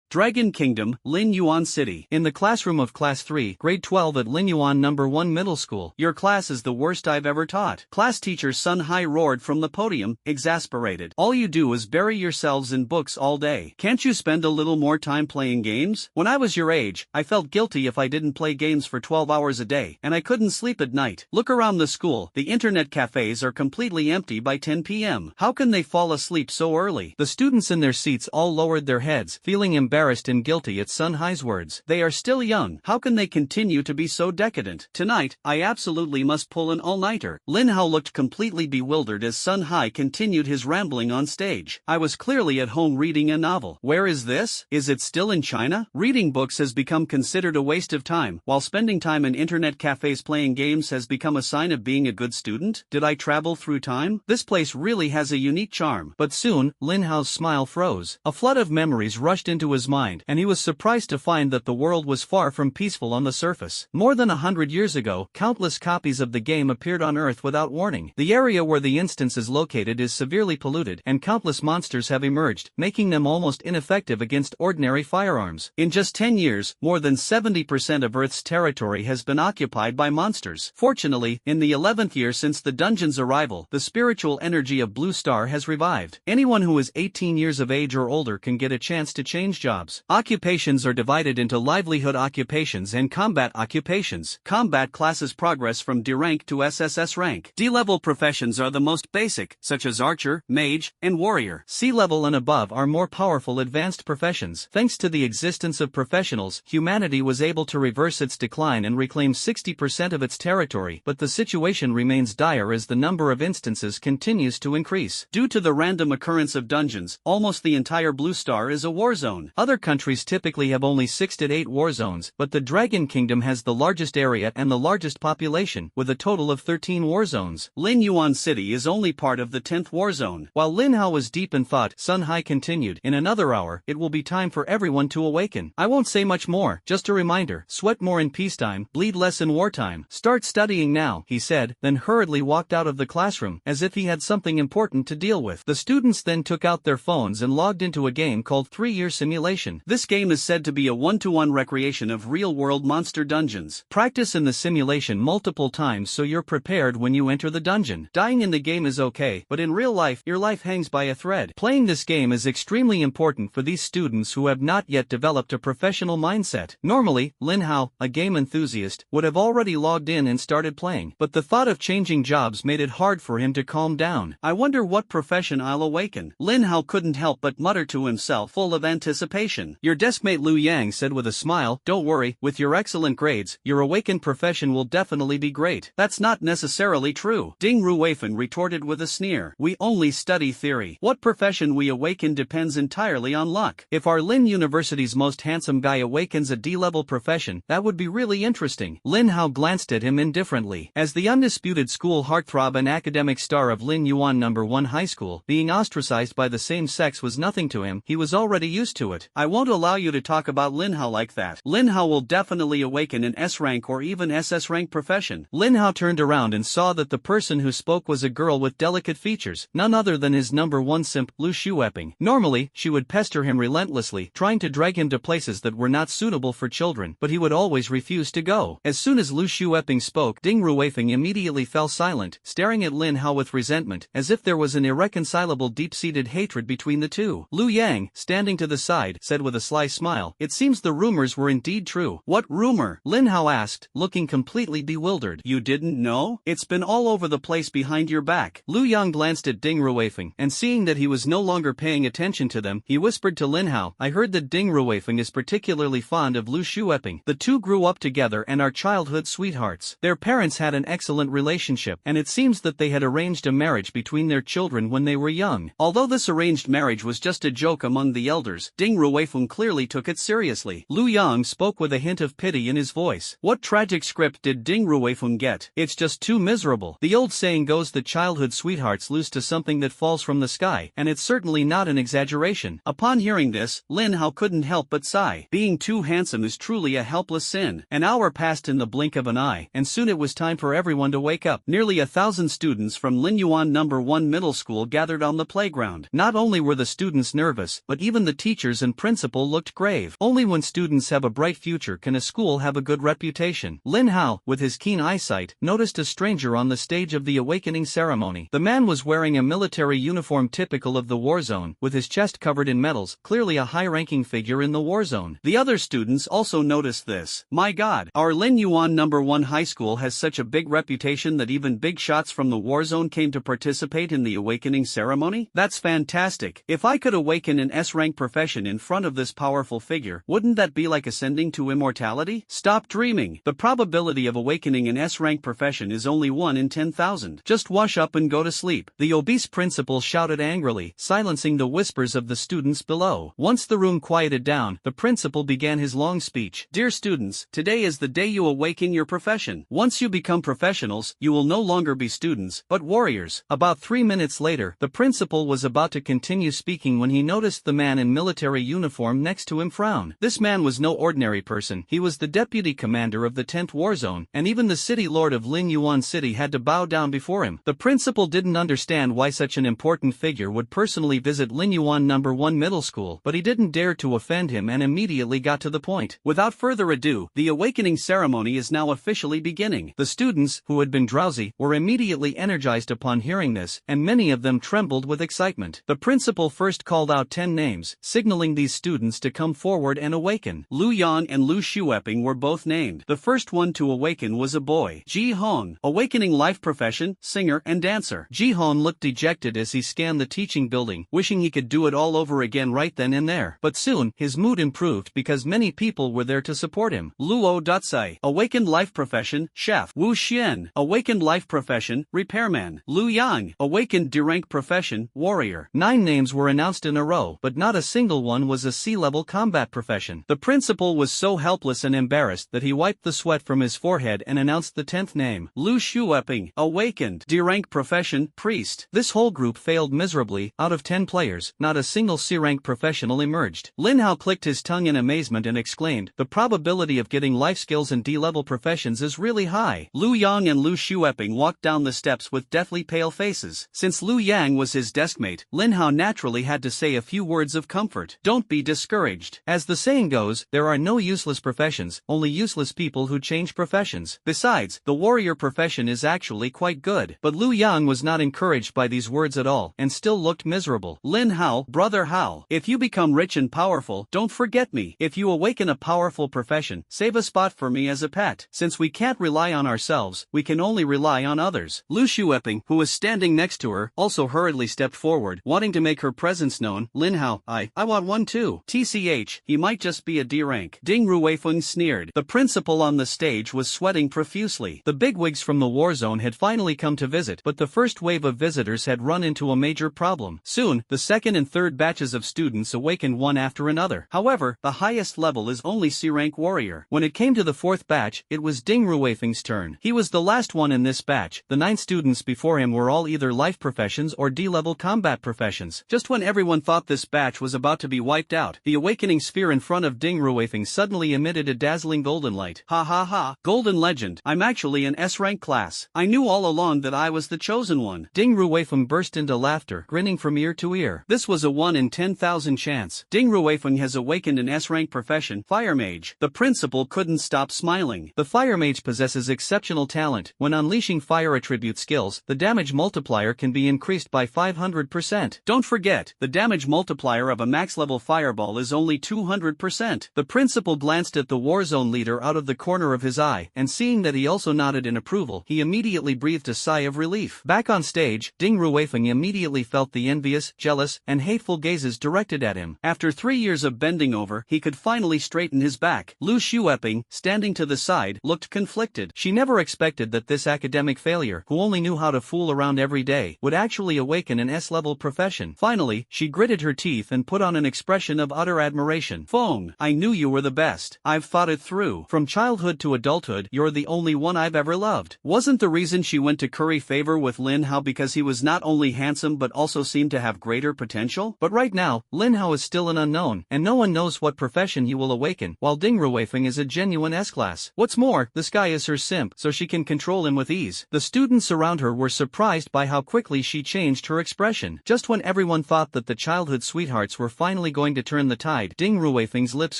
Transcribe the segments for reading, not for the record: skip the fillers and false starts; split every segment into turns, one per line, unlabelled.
Dragon Kingdom, Lin Yuan City. In the classroom of Class 3, Grade 12 at Lin Yuan No. 1 Middle School. Your class is the worst I've ever taught. Class teacher Sun Hai roared from the podium, exasperated. All you do is bury yourselves in books all day. Can't you spend a little more time playing games? When I was your age, I felt guilty if I didn't play games for 12 hours a day, and I couldn't sleep at night. Look around the school, the internet cafes are completely empty by 10 p.m. How can they fall asleep so early? The students in their seats all lowered their heads, feeling embarrassed and guilty at Sun Hai's words. They are still young. How can they continue to be so decadent? Tonight, I absolutely must pull an all-nighter. Lin Hao looked completely bewildered as Sun Hai continued his rambling on stage. I was clearly at home reading a novel. Where is this? Is it still in China? Reading books has become considered a waste of time, while spending time in internet cafes playing games has become a sign of being a good student? Did I travel through time? This place really has a unique charm. But soon, Lin Hao's smile froze. A flood of memories rushed into his mind, and he was surprised to find that the world was far from peaceful on the surface. More than 100 years ago, countless copies of the game appeared on Earth without warning. The area where the instance is located is severely polluted, and countless monsters have emerged, making them almost ineffective against ordinary firearms. In just 10 years, more than 70% of Earth's territory has been occupied by monsters. Fortunately, in the 11th year since the dungeon's arrival, the spiritual energy of Blue Star has revived. Anyone who is 18 years of age or older can get a chance to change jobs. Occupations are divided into livelihood occupations and combat occupations. Combat classes progress from D rank to SSS rank. D-level professions are the most basic, such as archer, mage, and warrior. C-level and above are more powerful advanced professions. Thanks to the existence of professionals, humanity was able to reverse its decline and reclaim 60% of its territory, but the situation remains dire as the number of instances continues to increase. Due to the random occurrence of dungeons, almost the entire Blue Star is a war zone. Other countries typically have only 6 to 8 war zones, but the Dragon Kingdom has the largest area and the largest population, with a total of 13 war zones. Lin Yuan City is only part of the 10th war zone. While Lin Hao was deep in thought, Sun Hai continued, "In another hour, it will be time for everyone to awaken. I won't say much more, just a reminder, sweat more in peacetime, bleed less in wartime. Start studying now," he said, then hurriedly walked out of the classroom, as if he had something important to deal with. The students then took out their phones and logged into a game called 3-Year Simulation. This game is said to be a one-to-one recreation of real-world monster dungeons. Practice in the simulation multiple times so you're prepared when you enter the dungeon. Dying in the game is okay, but in real life, your life hangs by a thread. Playing this game is extremely important for these students who have not yet developed a professional mindset. Normally, Lin Hao, a game enthusiast, would have already logged in and started playing, but the thought of changing jobs made it hard for him to calm down. I wonder what profession I'll awaken. Lin Hao couldn't help but mutter to himself, full of anticipation. Your deskmate Liu Yang said with a smile, "Don't worry, with your excellent grades, your awakened profession will definitely be great." That's not necessarily true. Ding Ruifen retorted with a sneer. We only study theory. What profession we awaken depends entirely on luck. If our Lin University's most handsome guy awakens a D-level profession, that would be really interesting. Lin Hao glanced at him indifferently. As the undisputed school heartthrob and academic star of Lin Yuan No. 1 High School, being ostracized by the same sex was nothing to him. He was already used to it. I won't allow you to talk about Lin Hao like that. Lin Hao will definitely awaken an S-rank or even SS rank profession. Lin Hao turned around and saw that the person who spoke was a girl with delicate features, none other than his No. 1 simp, Lu Shueping. Normally, she would pester him relentlessly, trying to drag him to places that were not suitable for children, but he would always refuse to go. As soon as Lu Shueping spoke, Ding Ruifeng immediately fell silent, staring at Lin Hao with resentment, as if there was an irreconcilable deep-seated hatred between the two. Liu Yang, standing to the side, said with a sly smile, "It seems the rumors were indeed true." "What rumor?" Lin Hao asked, looking completely bewildered. "You didn't know? It's been all over the place behind your back." Liu Yang glanced at Ding Ruifeng, and seeing that he was no longer paying attention to them, he whispered to Lin Hao, "I heard that Ding Ruifeng is particularly fond of Lu Shueping. The two grew up together and are childhood sweethearts. Their parents had an excellent relationship, and it seems that they had arranged a marriage between their children when they were young. Although this arranged marriage was just a joke among the elders, Ding Ruifeng clearly took it seriously." Liu Yang spoke with a hint of pity in his voice. What tragic script did Ding Ruifeng get? It's just too miserable. The old saying goes that childhood sweethearts lose to something that falls from the sky, and it's certainly not an exaggeration. Upon hearing this, Lin Hao couldn't help but sigh. Being too handsome is truly a helpless sin. An hour passed in the blink of an eye, and soon it was time for everyone to wake up. Nearly 1,000 students from Lin Yuan No. 1 Middle School gathered on the playground. Not only were the students nervous, but even the teachers and principal looked grave. Only when students have a bright future can a school have a good reputation. Lin Hao, with his keen eyesight, noticed a stranger on the stage of the awakening ceremony. The man was wearing a military uniform typical of the war zone, with his chest covered in medals, clearly a high-ranking figure in the war zone. The other students also noticed this. My God, our Lin Yuan #1 high school has such a big reputation that even big shots from the war zone came to participate in the awakening ceremony? That's fantastic. If I could awaken an S-rank profession in front of this powerful figure, wouldn't that be like ascending to immortality? Stop dreaming. The probability of awakening an S-rank profession is only 1 in 10,000. Just wash up and go to sleep. The obese principal shouted angrily, silencing the whispers of the students below. Once the room quieted down, the principal began his long speech. Dear students, today is the day you awaken your profession. Once you become professionals, you will no longer be students, but warriors. About 3 minutes later, the principal was about to continue speaking when he noticed the man in military uniform next to him frown. This man was no ordinary person. He was the deputy commander of the 10th War Zone, and even the city lord of Lin Yuan City had to bow down before him. The principal didn't understand why such an important figure would personally visit Lin Yuan #1 middle school, but he didn't dare to offend him and immediately got to the point. Without further ado, the awakening ceremony is now officially beginning. The students, who had been drowsy, were immediately energized upon hearing this, and many of them trembled with excitement. The principal first called out 10 names, signaling these students to come forward and awaken. Lu Yang and Lu Shueping were both named. The first one to awaken was a boy, Ji Hong, awakening life profession, singer and dancer. Ji Hong looked dejected as he scanned the teaching building, wishing he could do it all over again right then and there. But soon, his mood improved because many people were there to support him. Luo Datsai, awakened life profession, chef. Wu Xian, awakened life profession, repairman. Lu Yang, awakened D-rank profession, warrior. 9 names were announced in a row, but not a single one was a C-level combat profession. The principal was so helpless and embarrassed that he wiped the sweat from his forehead and announced the 10th name. Lu Shueping, awakened D-rank profession, priest. This whole group failed miserably. Out of 10 players, not a single C-rank professional emerged. Lin Hao clicked his tongue in amazement and exclaimed, the probability of getting life skills in D-level professions is really high. Lu Yang and Lu Shueping walked down the steps with deathly pale faces. Since Lu Yang was his deskmate, Lin Hao naturally had to say a few words of comfort. Don't be discouraged. As the saying goes, there are no useless professions, only useless people who change professions. Besides, the warrior profession is actually quite good. But Lu Yang was not encouraged by these words at all, and still looked miserable. Lin Hao, brother Hao, if you become rich and powerful, don't forget me. If you awaken a powerful profession, save a spot for me as a pet. Since we can't rely on ourselves, we can only rely on others. Lu Shueping, who was standing next to her, also hurriedly stepped forward, wanting to make her presence known. Lin Hao, I want one too. TCH, he might just be a D-rank. Ding Ruifeng sneered. The principal on the stage was sweating profusely. The bigwigs from the war zone had finally come to visit, but the first wave of visitors had run into a major problem. Soon, the second and third batches of students awakened one after another. However, the highest level is only C-rank warrior. When it came to the fourth batch, it was Ding Ruifeng's turn. He was the last one in this batch. The 9 students before him were all either life professions or D-level combat professions. Just when everyone thought this batch was about to be wiped out, the awakening sphere in front of Ding Ruifeng suddenly emitted a dazzling golden light. Ha ha ha, golden legend, I'm actually an S-rank class. I knew all along that I was the chosen one. Ding Ruifeng burst into laughter, grinning from ear to ear. This was a 1 in 10,000 chance. Ding Ruifeng has awakened an S-rank profession, fire mage. The principal couldn't stop smiling. The fire mage possesses exceptional talent. When unleashing fire attribute skills, the damage multiplier can be increased by 500%. Don't forget, the damage multiplier of a max-level fireball is only 200%. The principal glanced at the war zone leader out of the corner of his eye, and seeing that he also nodded in approval, he immediately breathed a sigh of relief. Back on stage, Ding Ruifeng immediately felt the envious, jealous, and hateful gazes directed at him. After 3 years of bending over, he could finally straighten his back. Lu Shueping, standing to the side, looked conflicted. She never expected that this academic failure, who only knew how to fool around every day, would actually awaken an S-level profession. Finally, she gritted her teeth and put on an expression of utter admiration. Feng, I knew you were the best. I've thought it through. From childhood to adulthood, you're the only one I've ever loved. Wasn't the reason she went to curry favor with Lin Hao because he was not only handsome but also seemed to have greater potential? But right now, Lin Hao is still an unknown, and no one knows what profession he will awaken, while Ding Ruifeng is a genuine S-class. What's more, this guy is her simp, so she can control him with ease. The students around her were surprised by how quickly she changed her expression. Just when everyone thought that the childhood sweethearts were finally going going to turn the tide. Ding Ruifeng's lips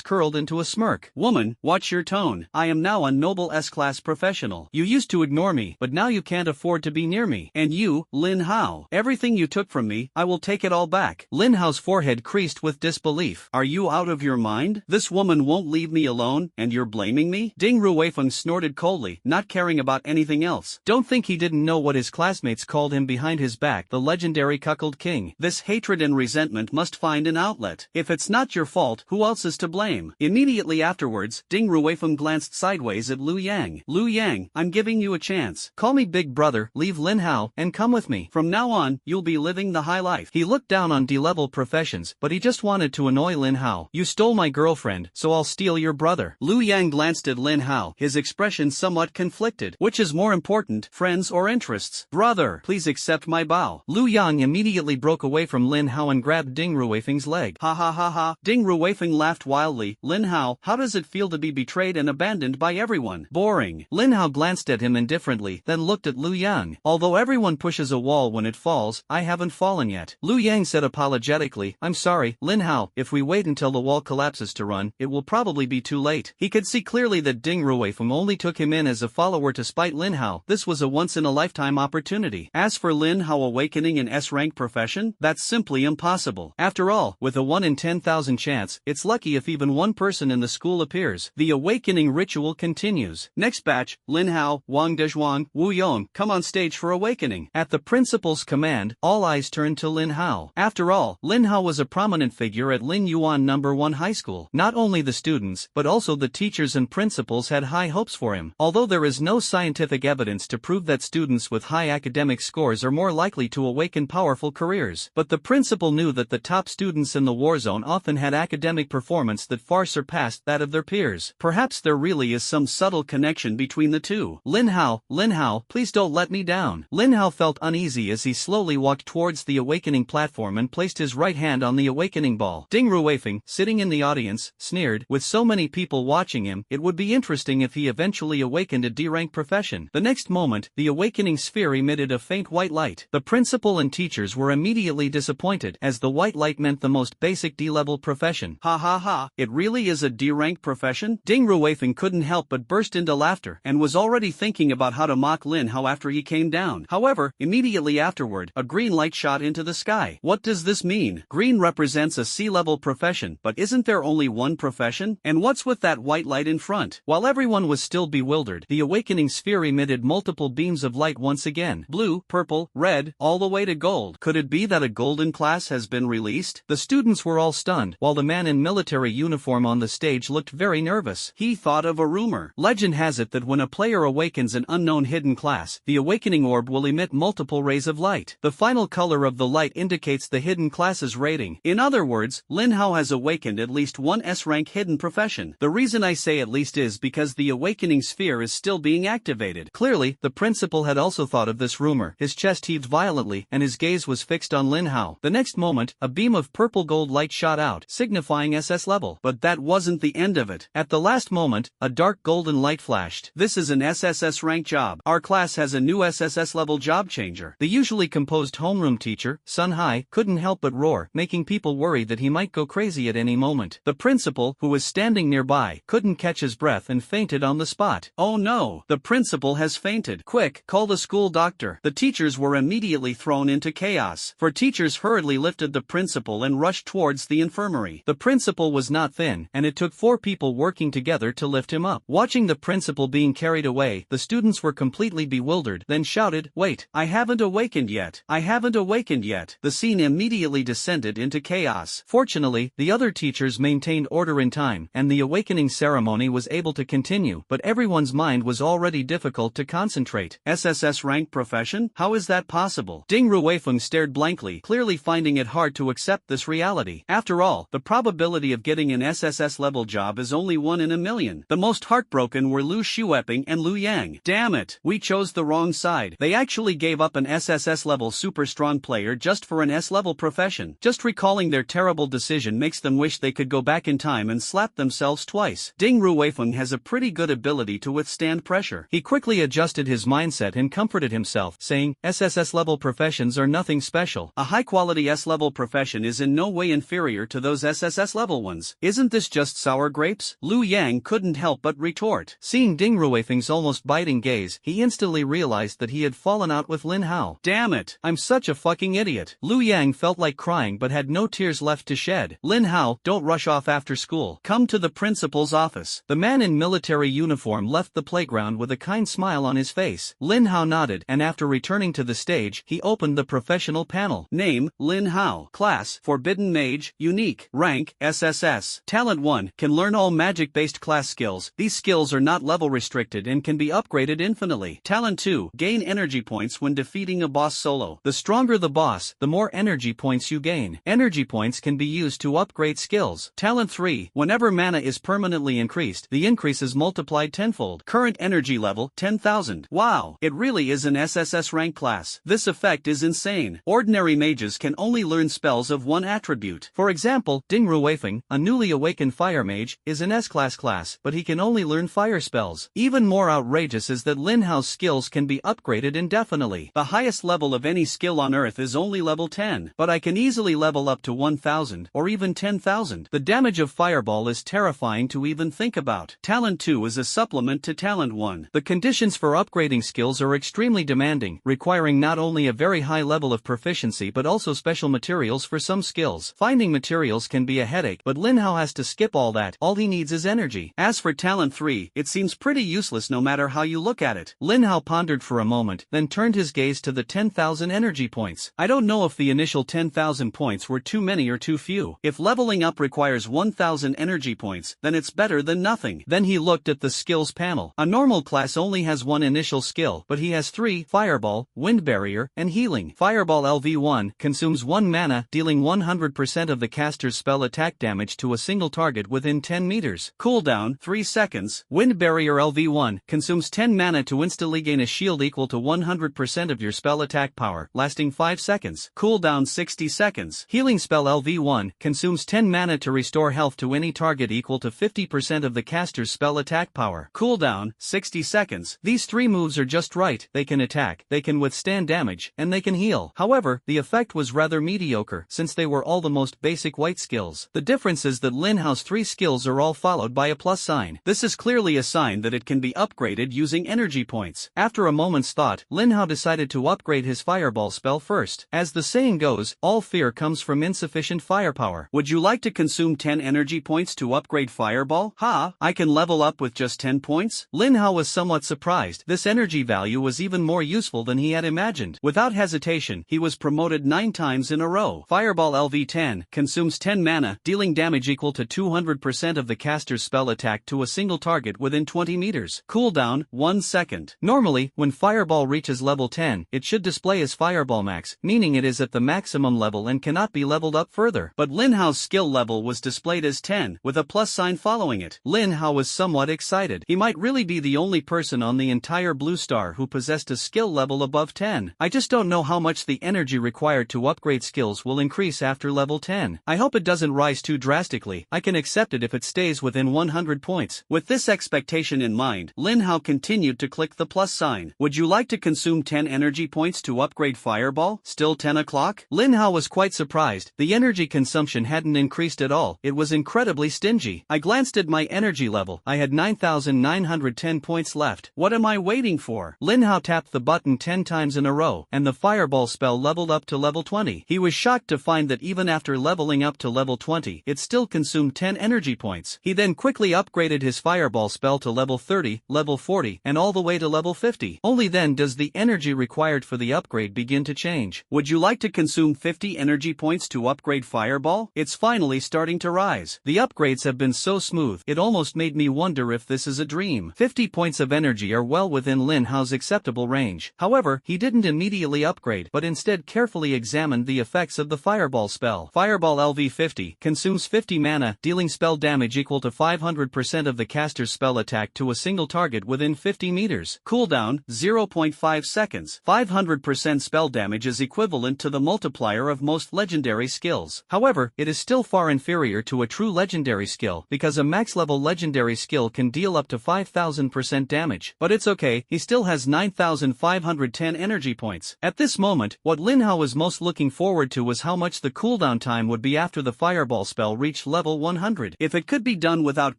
curled into a smirk. Woman, watch your tone. I am now a noble S-class professional. You used to ignore me, but now you can't afford to be near me. And you, Lin Hao. Everything you took from me, I will take it all back. Lin Hao's forehead creased with disbelief. Are you out of your mind? This woman won't leave me alone, and you're blaming me? Ding Ruifeng snorted coldly, not caring about anything else. Don't think he didn't know what his classmates called him behind his back, the legendary cuckold king. This hatred and resentment must find an outlet. If it's not your fault, who else is to blame? Immediately afterwards, Ding Ruifeng glanced sideways at Liu Yang. Liu Yang, I'm giving you a chance. Call me big brother, leave Lin Hao, and come with me. From now on, you'll be living the high life. He looked down on D-level professions, but he just wanted to annoy Lin Hao. You stole my girlfriend, so I'll steal your brother. Liu Yang glanced at Lin Hao, his expression somewhat conflicted. Which is more important, friends or interests? Brother, please accept my bow. Liu Yang immediately broke away from Lin Hao and grabbed Ding Ruifeng's leg. Ha ha ha ha. Ding Ruifeng laughed wildly. Lin Hao, how does it feel to be betrayed and abandoned by everyone? Boring. Lin Hao glanced at him indifferently, then looked at Liu Yang. Although everyone pushes a wall when it falls, I haven't fallen yet. Liu Yang said apologetically, I'm sorry, Lin Hao, if we wait until the wall collapses to run, it will probably be too late. He could see clearly that Ding Ruifeng only took him in as a follower to spite Lin Hao. This was a once-in-a-lifetime opportunity. As for Lin Hao awakening an S-rank profession, that's simply impossible. After all, with a 1 in 10,000 chance, it's lucky if even one person in the school appears. The awakening ritual continues. Next batch, Lin Hao, Wang Dezhuang, Wu Yong, come on stage for awakening. At the principal's command, all eyes turned to Lin Hao. After all, Lin Hao was a prominent figure at Lin Yuan No. 1 High School. Not only the students, but also the teachers and principals had high hopes for him. Although there is no scientific evidence to prove that students with high academic scores are more likely to awaken powerful careers, but the principal knew that the top students in the war zone often had academic performance that far surpassed that of their peers. Perhaps there really is some subtle connection between the two. Lin Hao, please don't let me down. Lin Hao felt uneasy as he slowly walked towards the awakening platform and placed his right hand on the awakening ball. Ding Ruifeng, sitting in the audience, sneered, with so many people watching him, it would be interesting if he eventually awakened a D-rank profession. The next moment, the awakening sphere emitted a faint white light. The principal and teachers were immediately disappointed, as the white light meant the most basic D-level profession. Ha ha ha, it really is a D-rank profession? Ding Ruifeng couldn't help but burst into laughter, and was already thinking about how to mock Lin Hao after he came down. However, immediately afterward, a green light shot into the sky. What does this mean? Green represents a C-level profession, but isn't there only one profession? And what's with that white light in front? While everyone was still bewildered, the awakening sphere emitted multiple beams of light once again. Blue, purple, red, all the way to gold. Could it be that a golden class has been released? The students were all stunned, while the man in military uniform on the stage looked very nervous. He thought of a rumor. Legend has it that when a player awakens an unknown hidden class, the awakening orb will emit multiple rays of light. The final color of the light indicates the hidden class's rating. In other words, Lin Hao has awakened at least one S-rank hidden profession. The reason I say at least is because the awakening sphere is still being activated. Clearly, the principal had also thought of this rumor. His chest heaved violently, and his gaze was fixed on Lin Hao. The next moment, a beam of purple gold light shot out, signifying SS level. But that wasn't the end of it. At the last moment, a dark golden light flashed. This is an SSS rank job. Our class has a new SSS level job changer. The usually composed homeroom teacher, Sun Hai, couldn't help but roar, making people worry that he might go crazy at any moment. The principal, who was standing nearby, couldn't catch his breath and fainted on the spot. Oh no! The principal has fainted. Quick, call the school doctor. The teachers were immediately thrown into chaos, for teachers hurriedly lifted the principal and rushed towards the infirmary. The principal was not thin, and it took 4 people working together to lift him up. Watching the principal being carried away, the students were completely bewildered, then shouted, "Wait, I haven't awakened yet! I haven't awakened yet!" The scene immediately descended into chaos. Fortunately, the other teachers maintained order in time, and the awakening ceremony was able to continue, but everyone's mind was already difficult to concentrate. SSS rank profession? How is that possible? Ding Ruifeng stared blankly, clearly finding it hard to accept this reality. After all, the probability of getting an SSS level job is only 1 in a million. The most heartbroken were Lu Shueping and Liu Yang. Damn it, we chose the wrong side. They actually gave up an SSS level super strong player just for an S level profession. Just recalling their terrible decision makes them wish they could go back in time and slap themselves twice. Ding Ruifeng has a pretty good ability to withstand pressure. He quickly adjusted his mindset and comforted himself, saying, SSS level professions are nothing special. A high quality S level profession is in no way inferior inferior to those SSS level ones. Isn't this just sour grapes? Liu Yang couldn't help but retort. Seeing Ding Ruifeng's almost biting gaze, he instantly realized that he had fallen out with Lin Hao. Damn it, I'm such a fucking idiot. Liu Yang felt like crying but had no tears left to shed. Lin Hao, don't rush off after school. Come to the principal's office. The man in military uniform left the playground with a kind smile on his face. Lin Hao nodded, and after returning to the stage, he opened the professional panel. Name, Lin Hao. Class, Forbidden Mage, Unique. Rank, SSS. Talent 1, can learn all magic-based class skills. These skills are not level restricted and can be upgraded infinitely. Talent 2, gain energy points when defeating a boss solo. The stronger the boss, the more energy points you gain. Energy points can be used to upgrade skills. Talent 3, whenever mana is permanently increased, the increase is multiplied tenfold. Current energy level, 10,000. Wow, it really is an SSS rank class. This effect is insane. Ordinary mages can only learn spells of one attribute. For example, Ding Ruifeng, a newly awakened fire mage, is an S-class class, but he can only learn fire spells. Even more outrageous is that Lin Hao's skills can be upgraded indefinitely. The highest level of any skill on Earth is only level 10, but I can easily level up to 1,000, or even 10,000. The damage of Fireball is terrifying to even think about. Talent 2 is a supplement to Talent 1. The conditions for upgrading skills are extremely demanding, requiring not only a very high level of proficiency but also special materials for some skills. Finding materials can be a headache, but Lin Hao has to skip all that. All he needs is energy. As for Talent 3, it seems pretty useless no matter how you look at it. Lin Hao pondered for a moment, then turned his gaze to the 10,000 energy points. I don't know if the initial 10,000 points were too many or too few. If leveling up requires 1,000 energy points, then it's better than nothing. Then he looked at the skills panel. A normal class only has one initial skill, but he has 3: Fireball, Wind Barrier, and Healing. Fireball LV1 consumes 1 mana, dealing 100% of the caster's spell attack damage to a single target within 10 meters. Cooldown, 3 seconds. Wind Barrier LV1 consumes 10 mana to instantly gain a shield equal to 100% of your spell attack power, lasting 5 seconds. Cooldown 60 seconds. Healing Spell LV1 consumes 10 mana to restore health to any target equal to 50% of the caster's spell attack power. Cooldown, 60 seconds. These 3 moves are just right. They can attack, they can withstand damage, and they can heal. However, the effect was rather mediocre, since they were all the most basic white skills. The difference is that Lin Hao's 3 skills are all followed by a plus sign. This is clearly a sign that it can be upgraded using energy points. After a moment's thought, Lin Hao decided to upgrade his Fireball spell first. As the saying goes, all fear comes from insufficient firepower. Would you like to consume 10 energy points to upgrade Fireball? Ha! I can level up with just 10 points? Lin Hao was somewhat surprised. This energy value was even more useful than he had imagined. Without hesitation, he was promoted 9 times in a row. Fireball LV10 consumes 10 mana, dealing damage equal to 200% of the caster's spell attack to a single target within 20 meters. Cooldown, 1 second. Normally, when Fireball reaches level 10, it should display as Fireball Max, meaning it is at the maximum level and cannot be leveled up further. But Lin Hao's skill level was displayed as 10, with a plus sign following it. Lin Hao was somewhat excited. He might really be the only person on the entire Blue Star who possessed a skill level above 10. I just don't know how much the energy required to upgrade skills will increase after level 10. I hope it doesn't rise too drastically. I can accept it if it stays within 100 points. With this expectation in mind, Lin Hao continued to click the plus sign. Would you like to consume 10 energy points to upgrade Fireball? Still 10 o'clock? Lin Hao was quite surprised. The energy consumption hadn't increased at all. It was incredibly stingy. I glanced at my energy level. I had 9,910 points left. What am I waiting for? Lin Hao tapped the button 10 times in a row, and the Fireball spell leveled up to level 20. He was shocked to find that even after leveling up to level 20, it still consumed 10 energy points. He then quickly upgraded his Fireball spell to level 30, level 40, and all the way to level 50. Only then does the energy required for the upgrade begin to change. Would you like to consume 50 energy points to upgrade Fireball? It's finally starting to rise. The upgrades have been so smooth, it almost made me wonder if this is a dream. 50 points of energy are well within Lin Hao's acceptable range. However, he didn't immediately upgrade, but instead carefully examined the effects of the Fireball spell. Fireball LV50 consumes 50 mana, dealing spell damage equal to 500% of the caster's spell attack to a single target within 50 meters. Cooldown, 0.5 seconds. 500% spell damage is equivalent to the multiplier of most legendary skills. However, it is still far inferior to a true legendary skill, because a max-level legendary skill can deal up to 5,000% damage. But it's okay, he still has 9,510 energy points. At this moment, what Lin Hao was most looking forward to was how much the cooldown time time would be after the fireball spell reached level 100. If it could be done without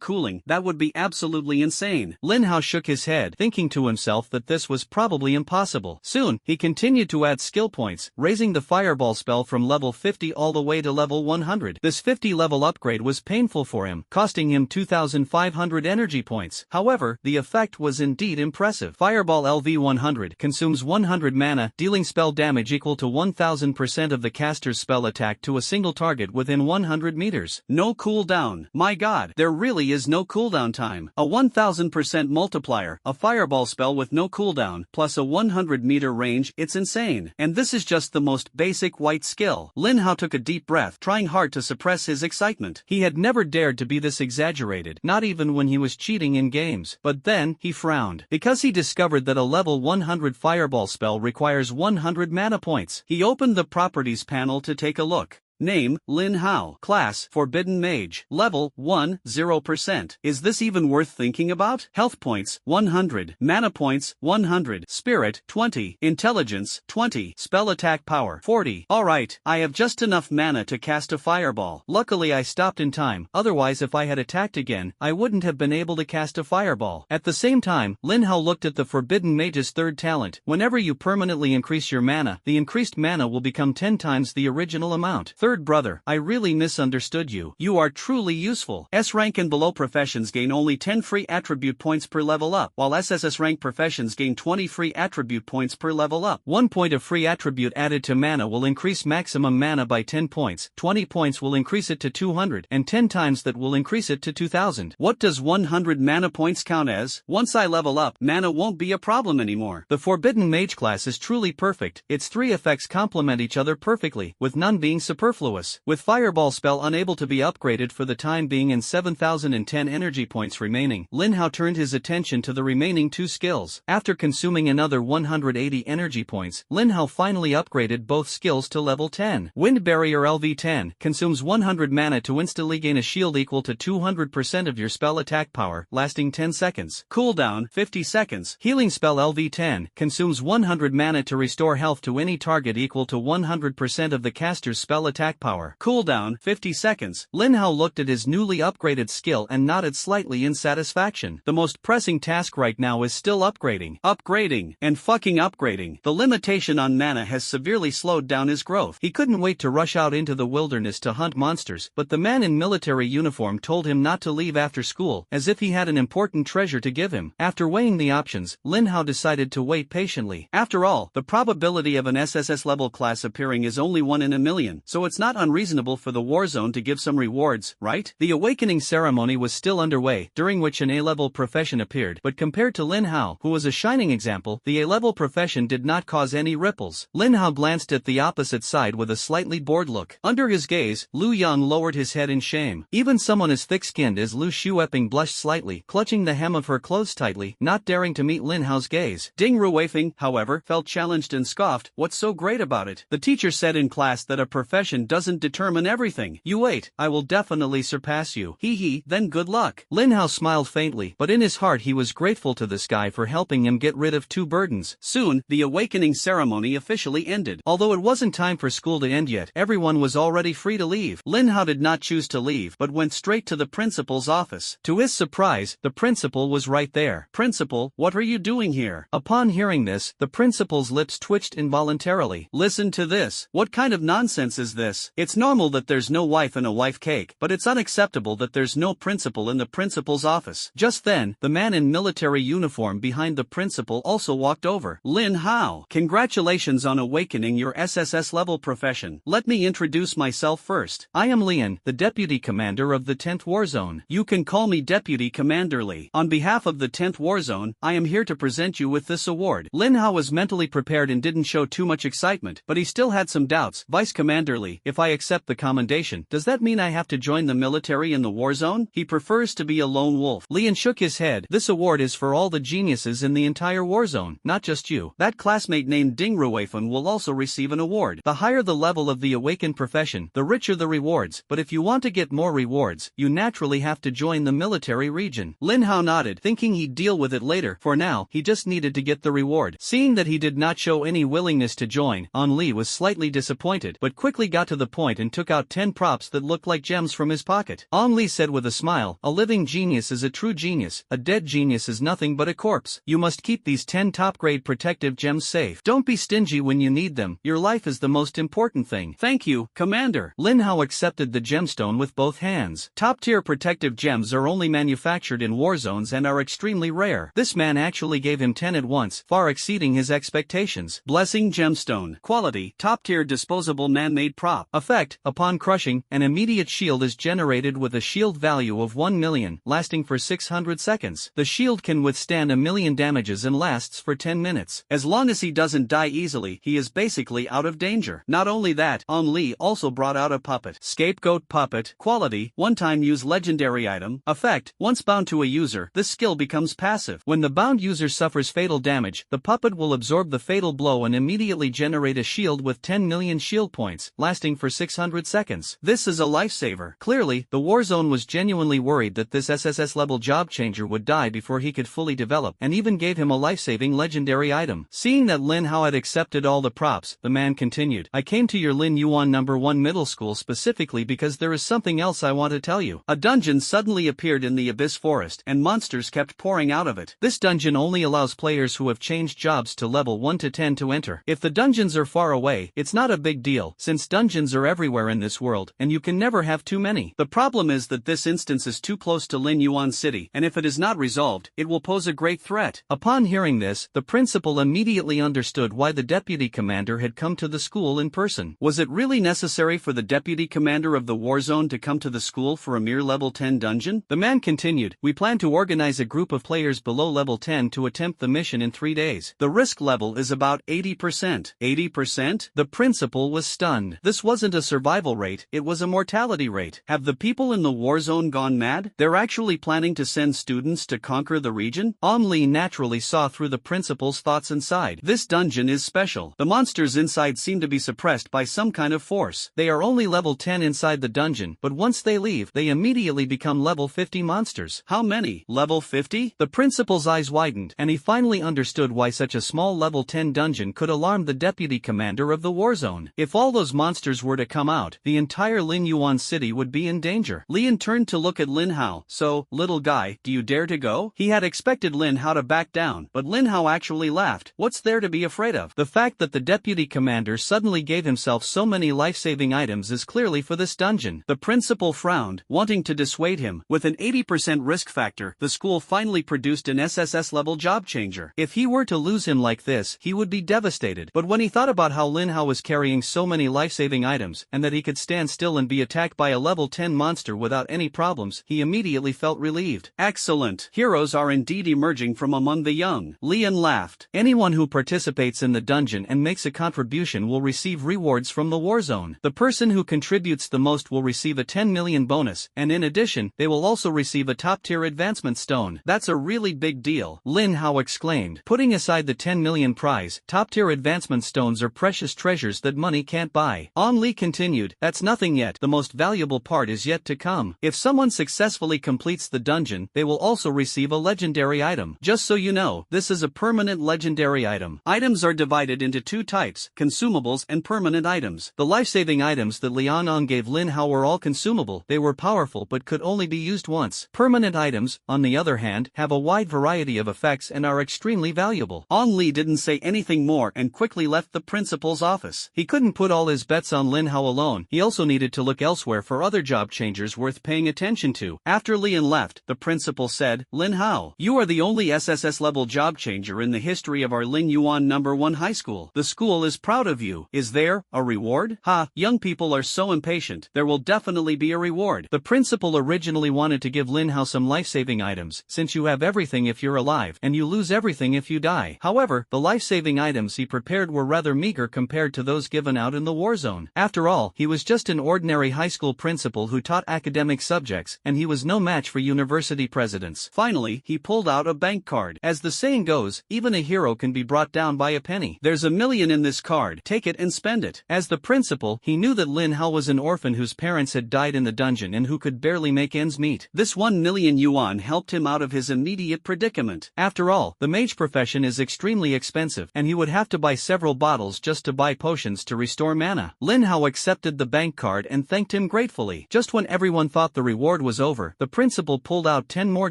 cooling, that would be absolutely insane. Lin Hao shook his head, thinking to himself that this was probably impossible. Soon, he continued to add skill points, raising the fireball spell from level 50 all the way to level 100. This 50 level upgrade was painful for him, costing him 2,500 energy points. However, the effect was indeed impressive. Fireball LV 100 consumes 100 mana, dealing spell damage equal to 1000% of the caster's spell attack to a single target within 100 meters. No cooldown. My god, there really is no cooldown time. A 1000% multiplier, a fireball spell with no cooldown, plus a 100-meter range, it's insane. And this is just the most basic white skill. Lin Hao took a deep breath, trying hard to suppress his excitement. He had never dared to be this exaggerated, not even when he was cheating in games. But then, he frowned, because he discovered that a level 100 fireball spell requires 100 mana points. He opened the properties panel to take a look. Name, Lin Hao. Class, Forbidden Mage. Level, 1, 0%. Is this even worth thinking about? Health points, 100. Mana points, 100. Spirit, 20. Intelligence, 20. Spell attack power, 40. Alright, I have just enough mana to cast a fireball. Luckily I stopped in time, otherwise if I had attacked again, I wouldn't have been able to cast a fireball. At the same time, Lin Hao looked at the Forbidden Mage's third talent. Whenever you permanently increase your mana, the increased mana will become 10 times the original amount. Third brother, I really misunderstood you. You are truly useful. S rank and below professions gain only 10 free attribute points per level up, while SSS rank professions gain 20 free attribute points per level up. 1 point of free attribute added to mana will increase maximum mana by 10 points, 20 points will increase it to 200, and 10 times that will increase it to 2000. What does 100 mana points count as? Once I level up, mana won't be a problem anymore. The Forbidden Mage class is truly perfect. Its 3 effects complement each other perfectly, with none being superfluous. With Fireball spell unable to be upgraded for the time being and 7,010 energy points remaining, Lin Hao turned his attention to the remaining 2 skills. After consuming another 180 energy points, Lin Hao finally upgraded both skills to level 10. Wind Barrier LV10 consumes 100 mana to instantly gain a shield equal to 200% of your spell attack power, lasting 10 seconds. Cooldown, 50 seconds. Healing spell LV10 consumes 100 mana to restore health to any target equal to 100% of the caster's spell attack power. Cooldown, 50 seconds. Lin Hao looked at his newly upgraded skill and nodded slightly in satisfaction. The most pressing task right now is still upgrading. Upgrading. And fucking upgrading. The limitation on mana has severely slowed down his growth. He couldn't wait to rush out into the wilderness to hunt monsters, but the man in military uniform told him not to leave after school, as if he had an important treasure to give him. After weighing the options, Lin Hao decided to wait patiently. After all, the probability of an SSS level class appearing is only 1 in a million, so it's not unreasonable for the Warzone to give some rewards, right? The awakening ceremony was still underway, during which an A-level profession appeared, but compared to Lin Hao, who was a shining example, the A-level profession did not cause any ripples. Lin Hao glanced at the opposite side with a slightly bored look. Under his gaze, Lu Yang lowered his head in shame. Even someone as thick-skinned as Lu Shueping blushed slightly, clutching the hem of her clothes tightly, not daring to meet Lin Hao's gaze. Ding Ruweifeng, however, felt challenged and scoffed. What's so great about it? The teacher said in class that a profession doesn't determine everything. You wait, I will definitely surpass you. Hee hee, then good luck. Lin Hao smiled faintly, but in his heart he was grateful to this guy for helping him get rid of 2 burdens. Soon, the awakening ceremony officially ended. Although it wasn't time for school to end yet, everyone was already free to leave. Lin Hao did not choose to leave, but went straight to the principal's office. To his surprise, the principal was right there. Principal, what are you doing here? Upon hearing this, the principal's lips twitched involuntarily. Listen to this. What kind of nonsense is this? It's normal that there's no wife in a wife cake, but it's unacceptable that there's no principal in the principal's office. Just then, the man in military uniform behind the principal also walked over. Lin Hao, congratulations on awakening your SSS level profession. Let me introduce myself first. I am Lian, the Deputy Commander of the 10th Warzone. You can call me Deputy Commander Li. On behalf of the 10th Warzone, I am here to present you with this award. Lin Hao was mentally prepared and didn't show too much excitement, but he still had some doubts. Vice Commander Li, if I accept the commendation, does that mean I have to join the military in the Warzone? He prefers to be a lone wolf. Lian shook his head. This award is for all the geniuses in the entire Warzone, not just you. That classmate named Ding Ruweifeng will also receive an award. The higher the level of the awakened profession, the richer the rewards, but if you want to get more rewards, you naturally have to join the military region. Lin Hao nodded, thinking he'd deal with it later. For now, he just needed to get the reward. Seeing that he did not show any willingness to join, An Li was slightly disappointed, but quickly got to the point and took out 10 props that looked like gems from his pocket. On Lee said with a smile, "A living genius is a true genius, a dead genius is nothing but a corpse. You must keep these 10 top-grade protective gems safe. Don't be stingy when you need them, your life is the most important thing." "Thank you, Commander." Lin Hao accepted the gemstone with both hands. Top-tier protective gems are only manufactured in war zones and are extremely rare. This man actually gave him 10 at once, far exceeding his expectations. Blessing gemstone. Quality, top-tier disposable man-made prop. Effect, upon crushing, an immediate shield is generated with a shield value of 1 million, lasting for 600 seconds. The shield can withstand 1,000,000 damages and lasts for 10 minutes. As long as he doesn't die easily, he is basically out of danger. Not only that, On Lee also brought out a puppet. Scapegoat puppet. Quality, one-time use legendary item. Effect, once bound to a user, this skill becomes passive. When the bound user suffers fatal damage, the puppet will absorb the fatal blow and immediately generate a shield with 10 million shield points, lasting for 600 seconds. This is a lifesaver. Clearly, the Warzone was genuinely worried that this SSS level job changer would die before he could fully develop, and even gave him a life-saving legendary item. Seeing that Lin Hao had accepted all the props, the man continued, "I came to your Lin Yuan No. 1 middle school specifically because there is something else I want to tell you." A dungeon suddenly appeared in the Abyss Forest, and monsters kept pouring out of it. This dungeon only allows players who have changed jobs to level 1 to 10 to enter. If the dungeons are far away, it's not a big deal, since dungeons are everywhere in this world, and you can never have too many. The problem is that this instance is too close to Lin Yuan City, and if it is not resolved, it will pose a great threat. Upon hearing this, the principal immediately understood why the deputy commander had come to the school in person. Was it really necessary for the deputy commander of the Warzone to come to the school for a mere level 10 dungeon? The man continued, "We plan to organize a group of players below level 10 to attempt the mission in 3 days. The risk level is about 80%. 80%? The principal was stunned. This wasn't a survival rate, it was a mortality rate. Have the people in the Warzone gone mad? They're actually planning to send students to conquer the region? On Lee naturally saw through the principal's thoughts and sighed. This dungeon is special. The monsters inside seem to be suppressed by some kind of force. They are only level 10 inside the dungeon, but once they leave, they immediately become level 50 monsters. How many? Level 50? The principal's eyes widened, and he finally understood why such a small level 10 dungeon could alarm the deputy commander of the Warzone. If all those monsters were to come out, the entire Lin Yuan city would be in danger. Lian turned to look at Lin Hao. "So, little guy, do you dare to go?" He had expected Lin Hao to back down, but Lin Hao actually laughed. What's there to be afraid of? The fact that the deputy commander suddenly gave himself so many life-saving items is clearly for this dungeon. The principal frowned, wanting to dissuade him. With an 80% risk factor, the school finally produced an SSS level job changer. If he were to lose him like this, he would be devastated. But when he thought about how Lin Hao was carrying so many life-saving items, and that he could stand still and be attacked by a level 10 monster without any problems, he immediately felt relieved. Excellent. Heroes are indeed emerging from among the young. Lian laughed. Anyone who participates in the dungeon and makes a contribution will receive rewards from the Warzone. The person who contributes the most will receive a 10 million bonus, and in addition, they will also receive a top-tier advancement stone. That's a really big deal, Lin Hao exclaimed. Putting aside the 10 million prize, top-tier advancement stones are precious treasures that money can't buy. On Lee continued, "That's nothing yet, the most valuable part is yet to come. If someone successfully completes the dungeon, they will also receive a legendary item. Just so you know, this is a permanent legendary item. Items are divided into 2 types, consumables and permanent items. The life-saving items that Liaoning gave Lin Hao were all consumable, they were powerful but could only be used once. Permanent items, on the other hand, have a wide variety of effects and are extremely valuable." On Lee didn't say anything more and quickly left the principal's office. He couldn't put all his bets on Lin Hao alone, he also needed to look elsewhere for other job changers worth paying attention to. After Lian left, the principal said, "Lin Hao, you are the only SSS level job changer in the history of our Lin Yuan No. 1 high school. The school is proud of you. Is there a reward?" "Ha, young people are so impatient. There will definitely be a reward." The principal originally wanted to give Lin Hao some life-saving items, since you have everything if you're alive, and you lose everything if you die. However, the life-saving items he prepared were rather meager compared to those given out in the Warzone. After all, he was just an ordinary high school principal who taught academic subjects, and he was no match for university presidents. Finally, he pulled out a bank card. As the saying goes, even a hero can be brought down by a penny. "There's 1 million in this card, take it and spend it." As the principal, he knew that Lin Hao was an orphan whose parents had died in the dungeon and who could barely make ends meet. This 1 million yuan helped him out of his immediate predicament. After all, the mage profession is extremely expensive, and he would have to buy several bottles just to buy potions to restore mana. Lin Lin Hao accepted the bank card and thanked him gratefully. Just when everyone thought the reward was over, the principal pulled out 10 more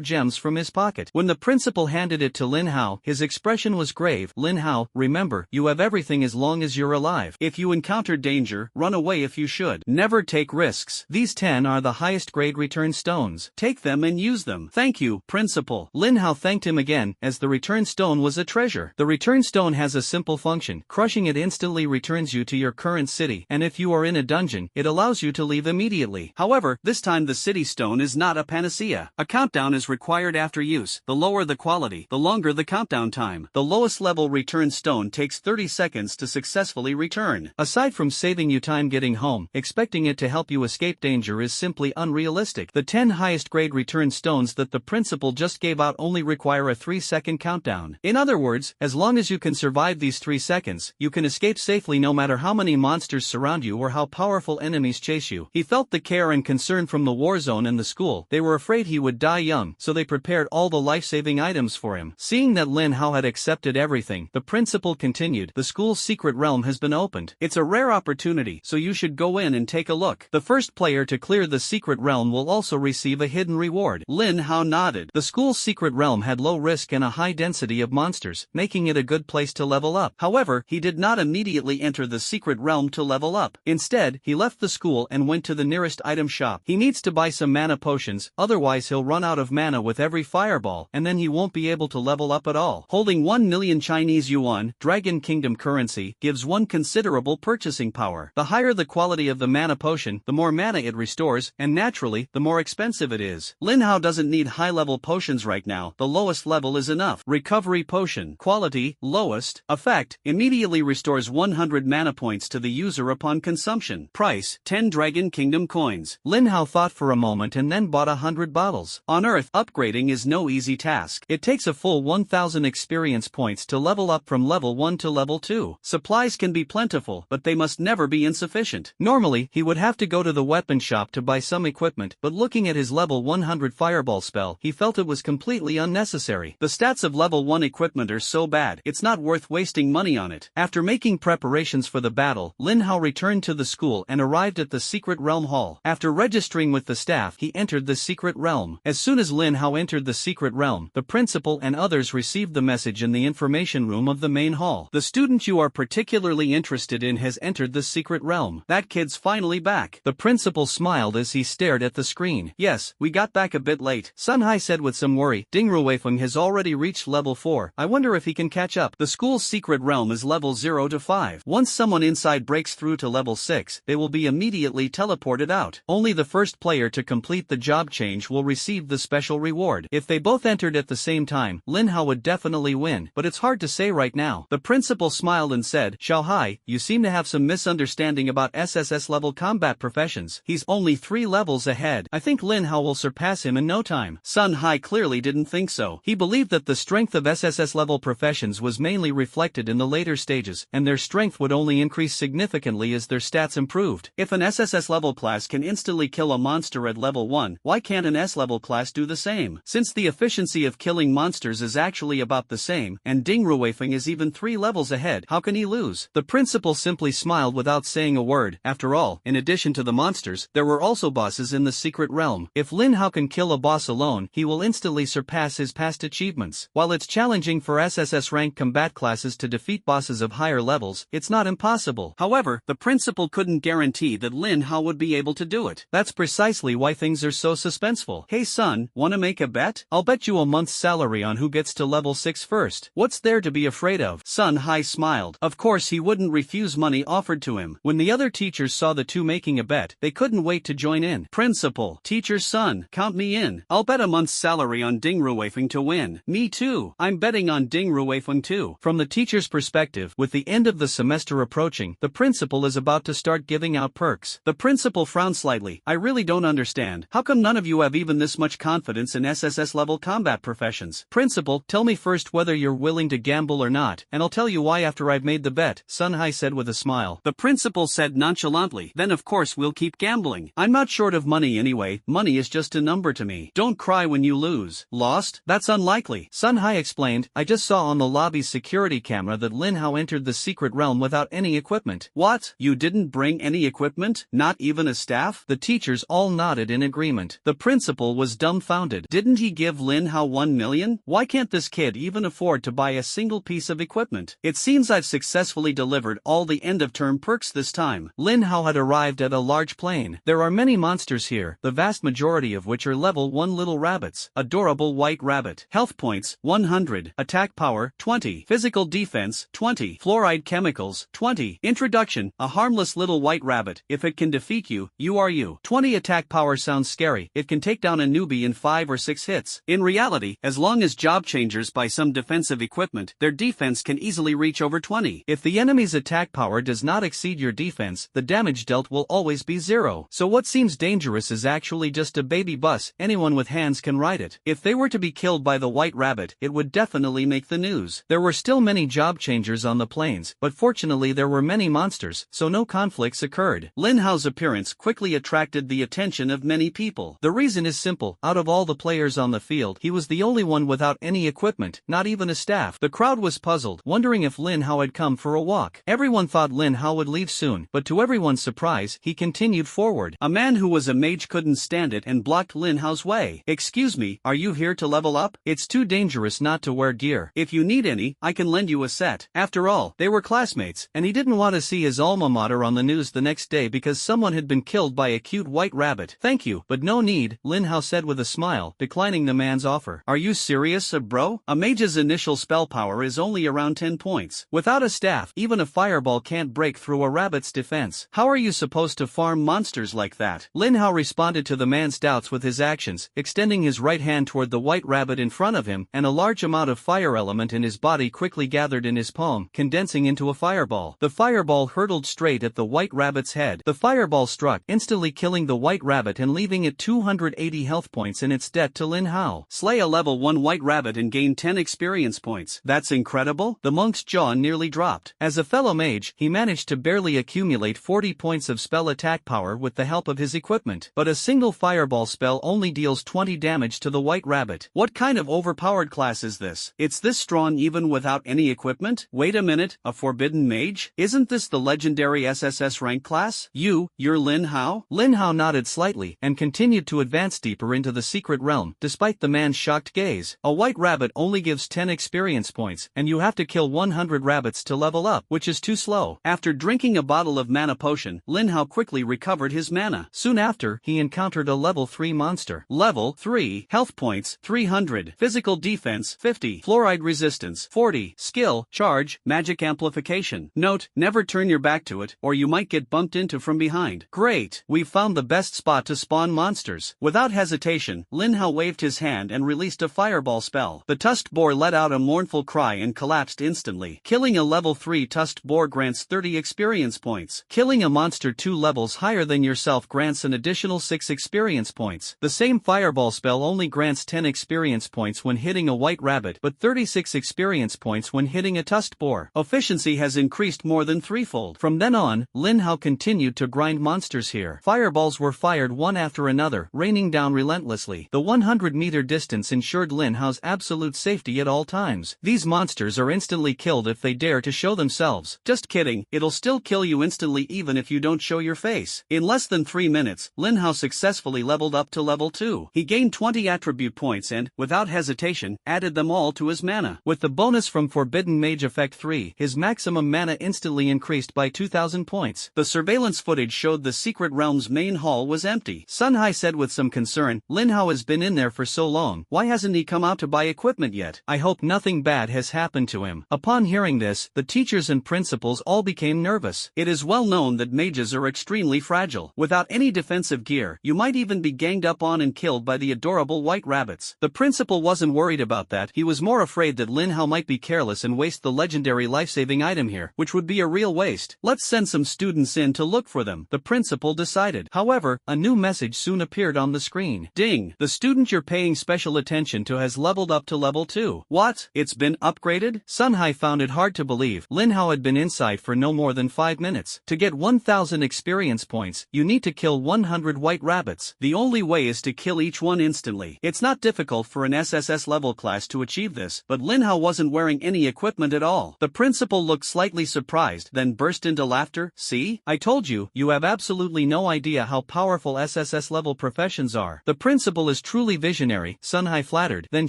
gems from his pocket. When the principal handed it to Lin Hao, his expression was grave. Lin Hao, remember, you have everything as long as you're alive. If you encounter danger, run away if you should. Never take risks. These 10 are the highest grade return stones. Take them and use them. Thank you, principal. Lin Hao thanked him again, as the return stone was a treasure. The return stone has a simple function. Crushing it instantly returns you to your current city, and if you are in a dungeon, it allows you to leave immediately. However, this time the city stone is not a panacea. A countdown is required after use. The lower the quality, the longer the countdown time. The lowest level return stone takes 30 seconds to successfully return. Aside from saving you time getting home, expecting it to help you escape danger is simply unrealistic. The 10 highest grade return stones that the principal just gave out only require a 3-second countdown. In other words, as long as you can survive these 3 seconds, you can escape safely no matter how many monsters surround you or how powerful enemies chase you. He felt the care and concern from the war zone and the school. They were afraid he would die young, so they prepared all the life-saving items for him. Seeing that Lin Hao had accepted everything, the principal continued, the school's secret realm has been opened. It's a rare opportunity, so you should go in and take a look. The first player to clear the secret realm will also receive a hidden reward. Lin Hao nodded. The school's secret realm had low risk and a high density of monsters, making it a good place to level up. However, he did not immediately enter the secret realm to level up. Instead, he left the school and went to the nearest item shop. He needs to buy some mana potions, otherwise he'll run out of mana with every fireball, and then he won't be able to level up at all. Holding 1 million Chinese yuan, Dragon Kingdom currency, gives one considerable purchasing power. The higher the quality of the mana potion, the more mana it restores, and naturally, the more expensive it is. Lin Hao doesn't need high-level potions right now. The lowest level is enough. Recovery potion. Quality, lowest. Effect, immediately restores 100 mana points to the user upon consumption. Price, 10 Dragon Kingdom coins. Lin Hao thought for a moment and then bought 100 bottles. On Earth, upgrading is no easy task. It takes a full 1000 experience points to level up from level 1 to level 2. Supplies can be plentiful, but they must never be insufficient. Normally, he would have to go to the weapon shop to buy some equipment, but looking at his level 100 fireball spell, he felt it was completely unnecessary. The stats of level 1 equipment are so bad, it's not worth wasting money on it. After making preparations for the battle, Lin Hao returned to the school and arrived at the secret realm hall. After registering with the staff, he entered the secret realm. As soon as Lin Hao entered the secret realm, the principal and others received the message in the information room of the main hall. The student you are particularly interested in has entered the secret realm. That kid's finally back. The principal smiled as he stared at the screen. Yes, we got back a bit late, Sun Hai said with some worry. Ding Ruifeng has already reached level 4. I wonder if he can catch up. The school's secret realm is level 0 to 5. Once someone inside breaks through to level 6, they will be immediately teleported out. Only the first player to complete the job change will receive the special reward. If they both entered at the same time, Lin Hao would definitely win, but it's hard to say right now. The principal smiled and said, Xiao Hai, you seem to have some misunderstanding about SSS level combat professions. He's only 3 levels ahead. I think Lin Hao will surpass him in no time. Sun Hai clearly didn't think so. He believed that the strength of SSS level professions was mainly reflected in the later stages, and their strength would only increase significantly as their stats improved. If an SSS level class can instantly kill a monster at level 1, why can't an S level class do the same? Since the efficiency of killing monsters is actually about the same, and Ding Ruifeng is even 3 levels ahead, how can he lose? The principal simply smiled without saying a word. After all, in addition to the monsters, there were also bosses in the secret realm. If Lin Hao can kill a boss alone, he will instantly surpass his past achievements. While it's challenging for SSS ranked combat classes to defeat bosses of higher levels, it's not impossible. However, the principal couldn't guarantee that Lin Hao would be able to do it. That's precisely why things are so suspenseful. Hey son, wanna make a bet? I'll bet you a month's salary on who gets to level 6 first. What's there to be afraid of? Sun Hai smiled. Of course he wouldn't refuse money offered to him. When the other teachers saw the two making a bet, they couldn't wait to join in. Principal, teacher's son, count me in. I'll bet a month's salary on Ding Ruifeng to win. Me too. I'm betting on Ding Ruifeng too. From the teacher's perspective, with the end of the semester approaching, the principal is about to start giving out perks. The principal frowned slightly. I really don't understand. How come none of you have even this much confidence in SSS level combat professions? Principal, tell me first whether you're willing to gamble or not, and I'll tell you why after I've made the bet, Sun Hai said with a smile. The principal said nonchalantly, then of course we'll keep gambling. I'm not short of money anyway, money is just a number to me. Don't cry when you lose. Lost? That's unlikely. Sun Hai explained, I just saw on the lobby's security camera that Lin Hao entered the secret realm without any equipment. What? You didn't bring any equipment? Not even a staff? The teachers all nodded in agreement. The principal was dumbfounded. Didn't he give Lin Hao 1 million? Why can't this kid even afford to buy a single piece of equipment? It seems I've successfully delivered all the end-of-term perks this time. Lin Hao had arrived at a large plane. There are many monsters here, the vast majority of which are level 1 little rabbits. Adorable white rabbit. Health points, 100. Attack power, 20. Physical defense, 20. Fluoride chemicals, 20. Introduction, a harmless little white rabbit. If it can defeat you, you are you. 20 attack power sounds scary. It can take down a newbie in 5 or 6 hits. In reality, as long as job changers buy some defensive equipment, their defense can easily reach over 20. If the enemy's attack power does not exceed your defense, the damage dealt will always be 0. So what seems dangerous is actually just a baby bus. Anyone with hands can ride it. If they were to be killed by the white rabbit, it would definitely make the news. There were still many job changers on the plains, but fortunately there were many monsters, so no conflicts occurred. Lin Hao's appearance quickly attracted the attention of many people. The reason is simple. Out of all the players on the field, he was the only one without any equipment, not even a staff. The crowd was puzzled, wondering if Lin Hao had come for a walk. Everyone thought Lin Hao would leave soon, but to everyone's surprise, he continued forward. A man who was a mage couldn't stand it and blocked Lin Hao's way. "Excuse me, are you here to level up? It's too dangerous not to wear gear. If you need any, I can lend you a set." After all, they were classmates, and he didn't want to see his alma mater on the news the next day because someone had been killed by a cute white rabbit. "Thank you, but no need," Lin Hao said with a smile, declining the man's offer. "Are you serious, bro? A mage's initial spell power is only around 10 points. Without a staff, even a fireball can't break through a rabbit's defense. How are you supposed to farm monsters like that?" Lin Hao responded to the man's doubts with his actions, extending his right hand toward the white rabbit in front of him, and a large amount of fire element in his body quickly gathered in his palm, condensing into a fireball. The fireball hurtled straight at the white rabbit's head. The fireball struck, instantly killing the white rabbit and leaving it 280 health points in its debt to Lin Hao. Slay a level 1 white rabbit and gain 10 experience points. That's incredible. The monk's jaw nearly dropped. As a fellow mage, he managed to barely accumulate 40 points of spell attack power with the help of his equipment. But a single fireball spell only deals 20 damage to the white rabbit. What kind of overpowered class is this? It's this strong even without any equipment? Wait a minute, a forbidden mage? Isn't this the legendary SSS rank class? You're Lin Hao? Lin Hao nodded slightly and continued to advance deeper into the secret realm, despite the man's shocked gaze. A white rabbit only gives 10 experience points, and you have to kill 100 rabbits to level up, which is too slow. After drinking a bottle of mana potion, Lin Hao quickly recovered his mana. Soon after, he encountered a level 3 monster. Level 3, health points, 300, physical defense, 50, fluoride resistance, 40, skill, charge, magic amplification. Note, never turn your back to it, or you might get bumped into from behind. Great, we've found the best spot to spawn monsters. Without hesitation, Lin Hao waved his hand and released a fireball spell. The tusked boar let out a mournful cry and collapsed instantly. Killing a level 3 tusked boar grants 30 experience points. Killing a monster 2 levels higher than yourself grants an additional 6 experience points. The same fireball spell only grants 10 experience points when hitting a white rabbit, but 36 experience points when hitting a tusked boar. Efficiency has increased more than threefold. From then on, Lin Hao continued to grind monsters here. Fireballs were fired one after another, raining down relentlessly. The 100-meter distance ensured Lin Hao's absolute safety at all times. These monsters are instantly killed if they dare to show themselves. Just kidding, it'll still kill you instantly even if you don't show your face. In less than 3 minutes, Lin Hao successfully leveled up to level 2. He gained 20 attribute points and, without hesitation, added them all to his mana. With the bonus from Forbidden Mage Effect 3, his maximum mana instantly increased by 2,000 points. The surveillance footage showed the secret realm's main hall was empty. Sun Hai said with some concern, "Lin Hao has been in there for so long. Why hasn't he come out to buy equipment yet? I hope nothing bad has happened to him." Upon hearing this, the teachers and principals all became nervous. It is well known that mages are extremely fragile. Without any defensive gear, you might even be ganged up on and killed by the adorable white rabbits. The principal wasn't worried about that. He was more afraid that Lin Hao might be careless and waste the legendary life-saving item here, which would be a real waste. Let's send some students in to look for them, the principal decided. However, a new message soon appeared on the screen. Ding! The student you're paying special attention to has leveled up to level 2. What? It's been upgraded? Sun Hai found it hard to believe. Lin Hao had been inside for no more than 5 minutes. To get 1,000 experience points, you need to kill 100 white rabbits. The only way is to kill each one instantly. It's not difficult for an SSS level class to achieve this, but Lin Hao wasn't wearing any equipment at all. The principal looked slightly surprised, then burst into laughter. See? I told you, you have absolutely no idea how powerful SSS level professions are. The principal is truly visionary, Sunhai flattered, then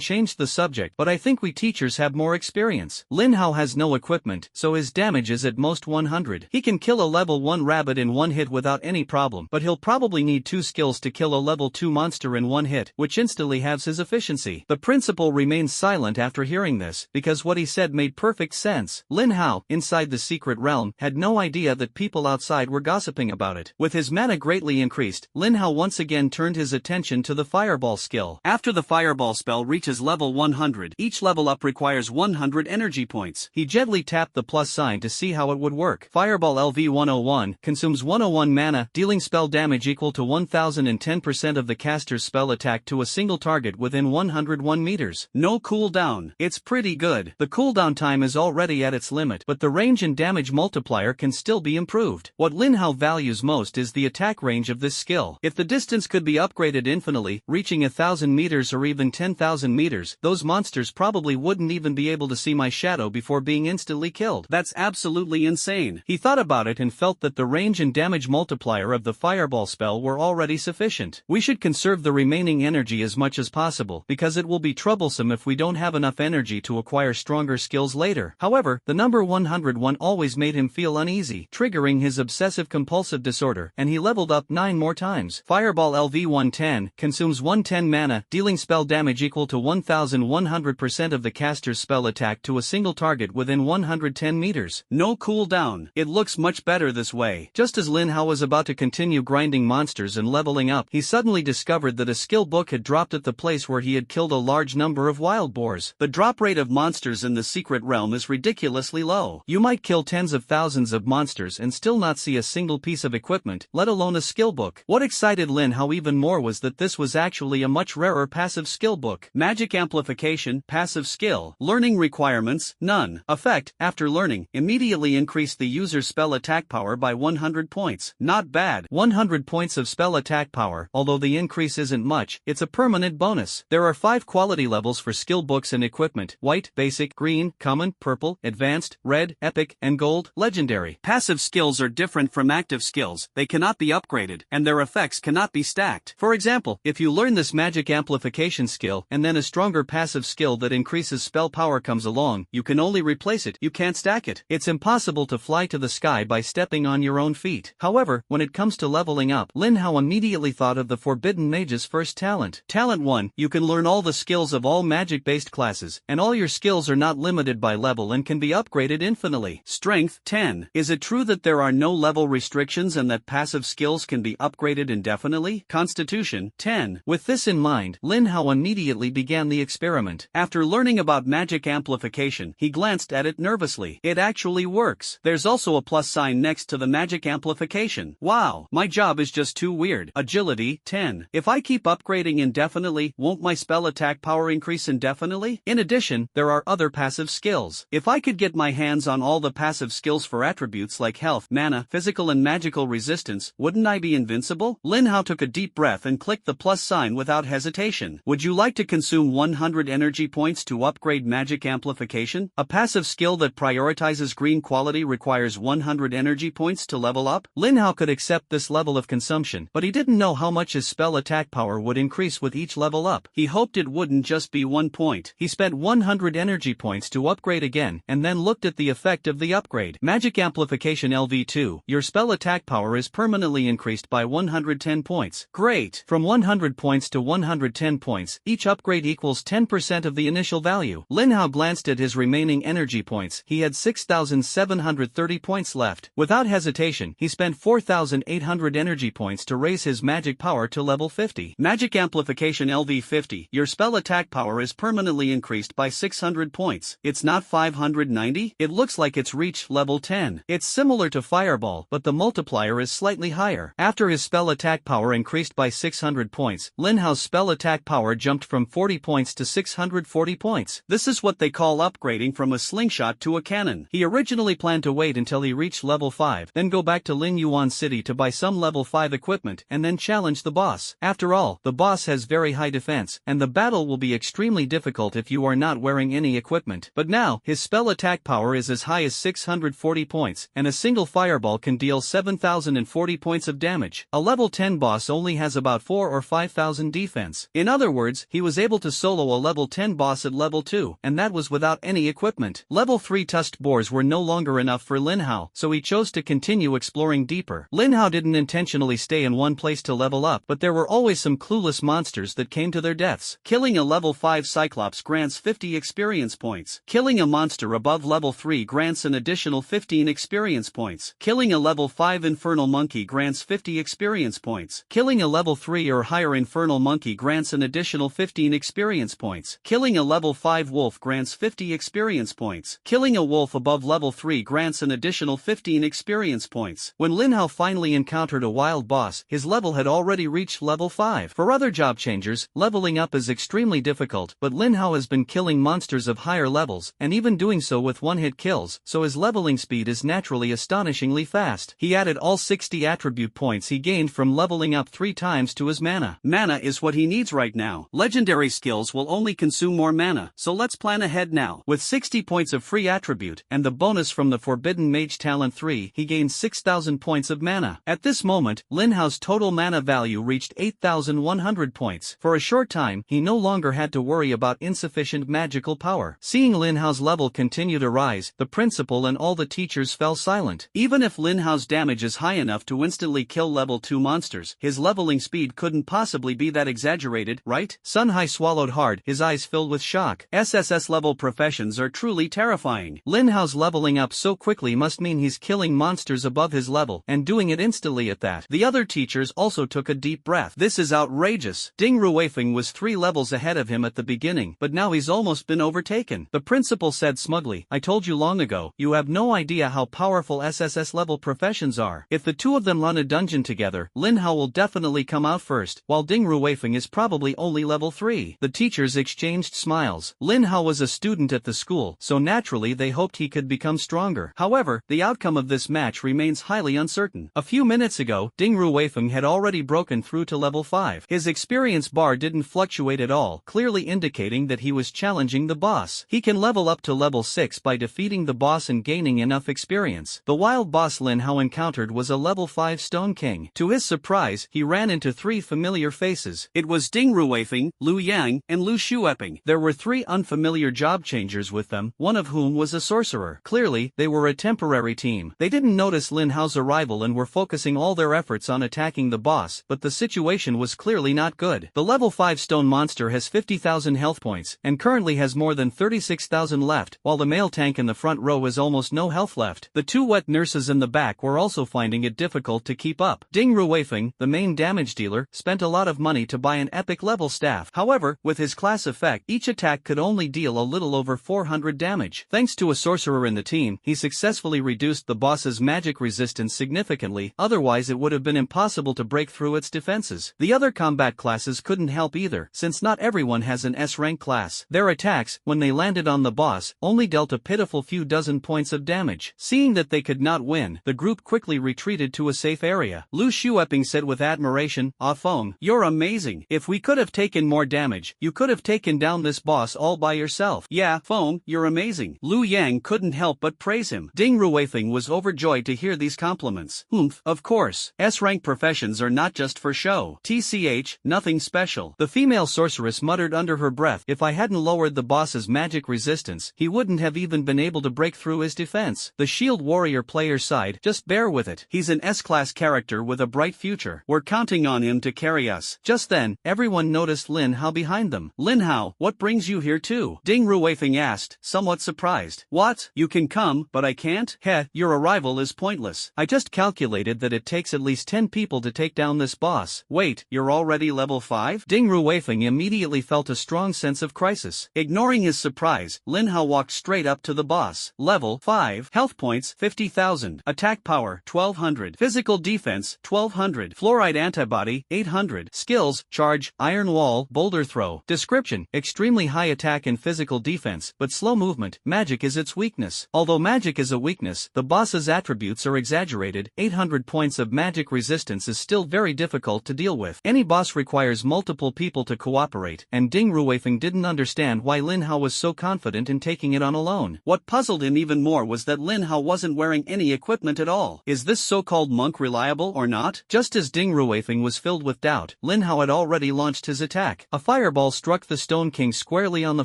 changed the subject. But I think we teachers have more experience. Lin Hao has no equipment, so his damage is at most 100. He can kill a level 1 rabbit in one hit without any problem, but he'll probably need 2 skills to kill a level 2 monster in one hit, which instantly halves his efficiency. The principal remained silent after hearing this, because what he said made perfect sense. Lin Hao, inside the secret realm, had no idea that people outside were gossiping about it. With his mana greatly increased, Lin Hao once again turned his attention to the fireball skill. After the fireball spell reaches level 100, each level up requires 100 energy points. He gently tapped the plus sign to see how it would work. Fireball LV 101 consumes 101 mana, dealing spell damage equal to 1010% of the caster's spell attack to a single target within 101 meters. No cooldown. It's pretty good. The cooldown time is already at its limit, but the range and damage multiplier can still be improved. What Lin Hao values most is the attack range of this skill. If the distance could be upgraded infinitely, reaching 1000 meters or even 10,000 meters, those monsters probably wouldn't even be able to see my shadow before being instantly killed. That's absolutely insane. He thought about it and felt that the range and damage multiplier of the fireball spell were already sufficient. We should conserve the remaining energy as much as possible, because it will be troublesome if we don't have enough energy to acquire stronger skills later. However, the number 101 always made him feel uneasy, triggering his obsessive-compulsive disorder, and he leveled up 9 more times. Fireball LV 110 consumes 110 mana, dealing spell damage equal to 1100% of the caster's spell attack to a single target within 110 meters. No cooldown. It looks much better this way. Just as Lin Hao was about to continue grinding monsters and leveling up, he suddenly discovered that a skill book had dropped at the place where he had killed a large number of wild boars. The drop rate of monsters in the secret realm is ridiculously low. You might kill tens of thousands of monsters and still not see a single piece of equipment, let alone a skill book. What excited Lin Hao even more was that this was actually a much rarer passive skill book. Magic amplification, passive skill. Learning requirements, none. Effect, after learning, immediately increase the user's spell attack power by 100 points. Not bad. 100 points of spell attack power. Although the increase isn't much, it's a permanent bonus. There are 5 quality levels for skill books and equipment: white, basic, green, common, purple, advanced, red, epic, and gold, legendary. Passive skills are different from active skills. They cannot be upgraded, and their effects cannot be stacked. For example, if you learn this magic amplification skill and then a stronger passive skill that increases spell power comes along, you can only replace it, you can't stack it. It's impossible to fly to the sky by stepping on your own feet. However, when it comes to leveling up, Lin Hao immediately thought of the Forbidden Mage's first talent. Talent 1, you can learn all the skills of all magic-based classes, and all your skills are not limited by level and can be upgraded infinitely. Strength 10. Is it true that there are no level restrictions and that passive skills can be upgraded indefinitely? Constitution 10. With this in mind, Lin Hao immediately began the experiment. After learning about magic amplification, he glanced at it nervously. It actually works. There's also a plus sign next to the magic amplification. Wow, my job is just too weird. Agility 10. If I keep upgrading indefinitely, won't my spell attack power increase indefinitely? In addition, there are other passive skills. If I could get my hands on all the passive skills for attributes like health, mana, physical and magical resistance, wouldn't I be invincible? Lin Hao took a deep breath and clicked the plus sign without hesitation. Would you like to consume 100 energy points to upgrade magic amplification? A passive skill that prioritizes green quality requires 100 energy points to level up. Lin Hao could accept this level of consumption, but he didn't know how much his spell attack power would increase with each level up. He hoped it wouldn't just be 1 point. He spent 100 energy points to upgrade again, and then looked at the effect of the upgrade. Magic amplification LV2. Your spell attack power is permanently increased by 110 points. Great! From 100 points to 110 points, each upgrade equals 10% of the initial value. Lin Hao glanced at his remaining energy points. He had 6,730 points left. Without hesitation, he spent 4,800 energy points to raise his magic power to level 50. Magic amplification LV50. Your spell attack power is permanently increased by 600 points. It's not 590? It looks like it's reached level 10. It's similar to Fireball, but the multiplier is slightly higher. After his spell attack power increased by 600 points, Lin Hao's spell attack power jumped from 40 points to 640 points. This is what they call upgrading from a slingshot to a cannon. He originally planned to wait until he reached level 5, then go back to Linyuan City to buy some level 5 equipment, and then challenge the boss. After all, the boss has very high defense, and the battle will be extremely difficult if you are not wearing any equipment. But now, his spell attack power is as high as 640 points, grenades, and a single fireball can deal 7,040 points of damage. A level 10 boss only has about 4 or 5,000 defense. In other words, he was able to solo a level 10 boss at level 2, and that was without any equipment. Level 3 tusked boars were no longer enough for Lin Hao, so he chose to continue exploring deeper. Lin Hao didn't intentionally stay in one place to level up, but there were always some clueless monsters that came to their deaths. Killing a level 5 Cyclops grants 50 experience points. Killing a monster above level 3 grants an additional 15 experience points. Killing a level 5 Infernal Monkey grants 50 experience points. Killing a level 3 or higher Infernal Monkey grants an additional 15 experience points. Killing a level 5 Wolf grants 50 experience points. Killing a wolf above level 3 grants an additional 15 experience points. When Lin Hao finally encountered a wild boss, his level had already reached level 5. For other job changers, leveling up is extremely difficult, but Lin Hao has been killing monsters of higher levels, and even doing so with one-hit kills, so his leveling speed is naturally astonishingly fast. He added all 60 attribute points he gained from leveling up 3 times to his mana. Mana is what he needs right now. Legendary skills will only consume more mana, so let's plan ahead now. With 60 points of free attribute, and the bonus from the Forbidden Mage Talent 3, he gained 6,000 points of mana. At this moment, Lin Hao's total mana value reached 8,100 points. For a short time, he no longer had to worry about insufficient magical power. Seeing Lin Hao's level continue to rise, the principal and all the teachers fell silent. Even if Lin Hao's damage is high enough to instantly kill level 2 monsters, his leveling speed couldn't possibly be that exaggerated, right? Sun Hai swallowed hard, his eyes filled with shock. SSS level professions are truly terrifying. Lin Hao's leveling up so quickly must mean he's killing monsters above his level, and doing it instantly at that. The other teachers also took a deep breath. This is outrageous. Ding Ruifeng was 3 levels ahead of him at the beginning, but now he's almost been overtaken. The principal said smugly, "I told you long ago, you have no idea how powerful SSS level professions are. If the two of them run a dungeon together, Lin Hao will definitely come out first, while Ding Ruifeng is probably only level 3. The teachers exchanged smiles. Lin Hao was a student at the school, so naturally they hoped he could become stronger. However, the outcome of this match remains highly uncertain. A few minutes ago, Ding Ruifeng had already broken through to level 5. His experience bar didn't fluctuate at all, clearly indicating that he was challenging the boss. He can level up to level 6 by defeating the boss and gaining enough experience. The wild boss Lin Hao encountered was a level 5 Stone King. To his surprise, he ran into 3 familiar faces. It was Ding Ruifeng, Lu Yang, and Lu Shueping. There were 3 unfamiliar job changers with them, one of whom was a sorcerer. Clearly, they were a temporary team. They didn't notice Lin Hao's arrival and were focusing all their efforts on attacking the boss, but the situation was clearly not good. The level 5 stone monster has 50,000 health points, and currently has more than 36,000 left, while the male tank in the front row has almost no health left. The 2 wet nurses in the back were also finding it difficult to keep up. Ding Ruifeng, the main damage dealer, spent a lot of money to buy an epic level staff. However, with his class effect, each attack could only deal a little over 400 damage. Thanks to a sorcerer in the team, he successfully reduced the boss's magic resistance significantly, otherwise it would have been impossible to break through its defenses. The other combat classes couldn't help either, since not everyone has an S-rank class. Their attacks, when they landed on the boss, only dealt a pitiful few dozen points of damage. Seeing that they could not win, the group quickly retreated to a safe area. Lu Shueping said with admiration, "Ah Feng, you're amazing. If we could have taken more damage, you could have taken down this boss all by yourself." "Yeah, Feng, you're amazing." Lu Yang couldn't help but praise him. Ding Ruifeng was overjoyed to hear these compliments. Of course. S-rank professions are not just for show. TCH, nothing special. The female sorceress muttered under her breath, "If I hadn't lowered the boss's magic resistance, he wouldn't have even been able to break through his defense." The shield warrior player sighed, "Just bear with it. He's an S-class character with a bright future. We're counting on him to carry us." Just then, everyone noticed Lin Hao behind them. "Lin Hao, what brings you here too?" Ding Ruifeng asked, somewhat surprised. "What? You can come, but I can't? Heh, your arrival is pointless. I just calculated that it takes at least 10 people to take down this boss." "Wait, you're already level 5? Ding Ruifeng immediately felt a strong sense of crisis. Ignoring his surprise, Lin Hao walked straight up to the boss. Level 5. Health points 50,000. Attack power 1200. Physical defense 1200. Fluoride antibody 800. Skills: charge, iron wall, boulder throw. Description: extremely high attack and physical defense, but slow movement. Magic is its weakness. Although magic is a weakness, the boss's attributes are exaggerated. 800 points of magic resistance is still very difficult to deal with. Any boss requires multiple people to cooperate, and Ding Ruifeng didn't understand why Lin Hao was so confident in taking it on alone. What puzzled him even more was that Lin Hao wasn't wearing any equipment at all. Is this so-called monk reliable or not? Just as Ding Ruifeng was filled with doubt, Lin Hao had already launched his attack. A fireball struck the Stone King squarely on the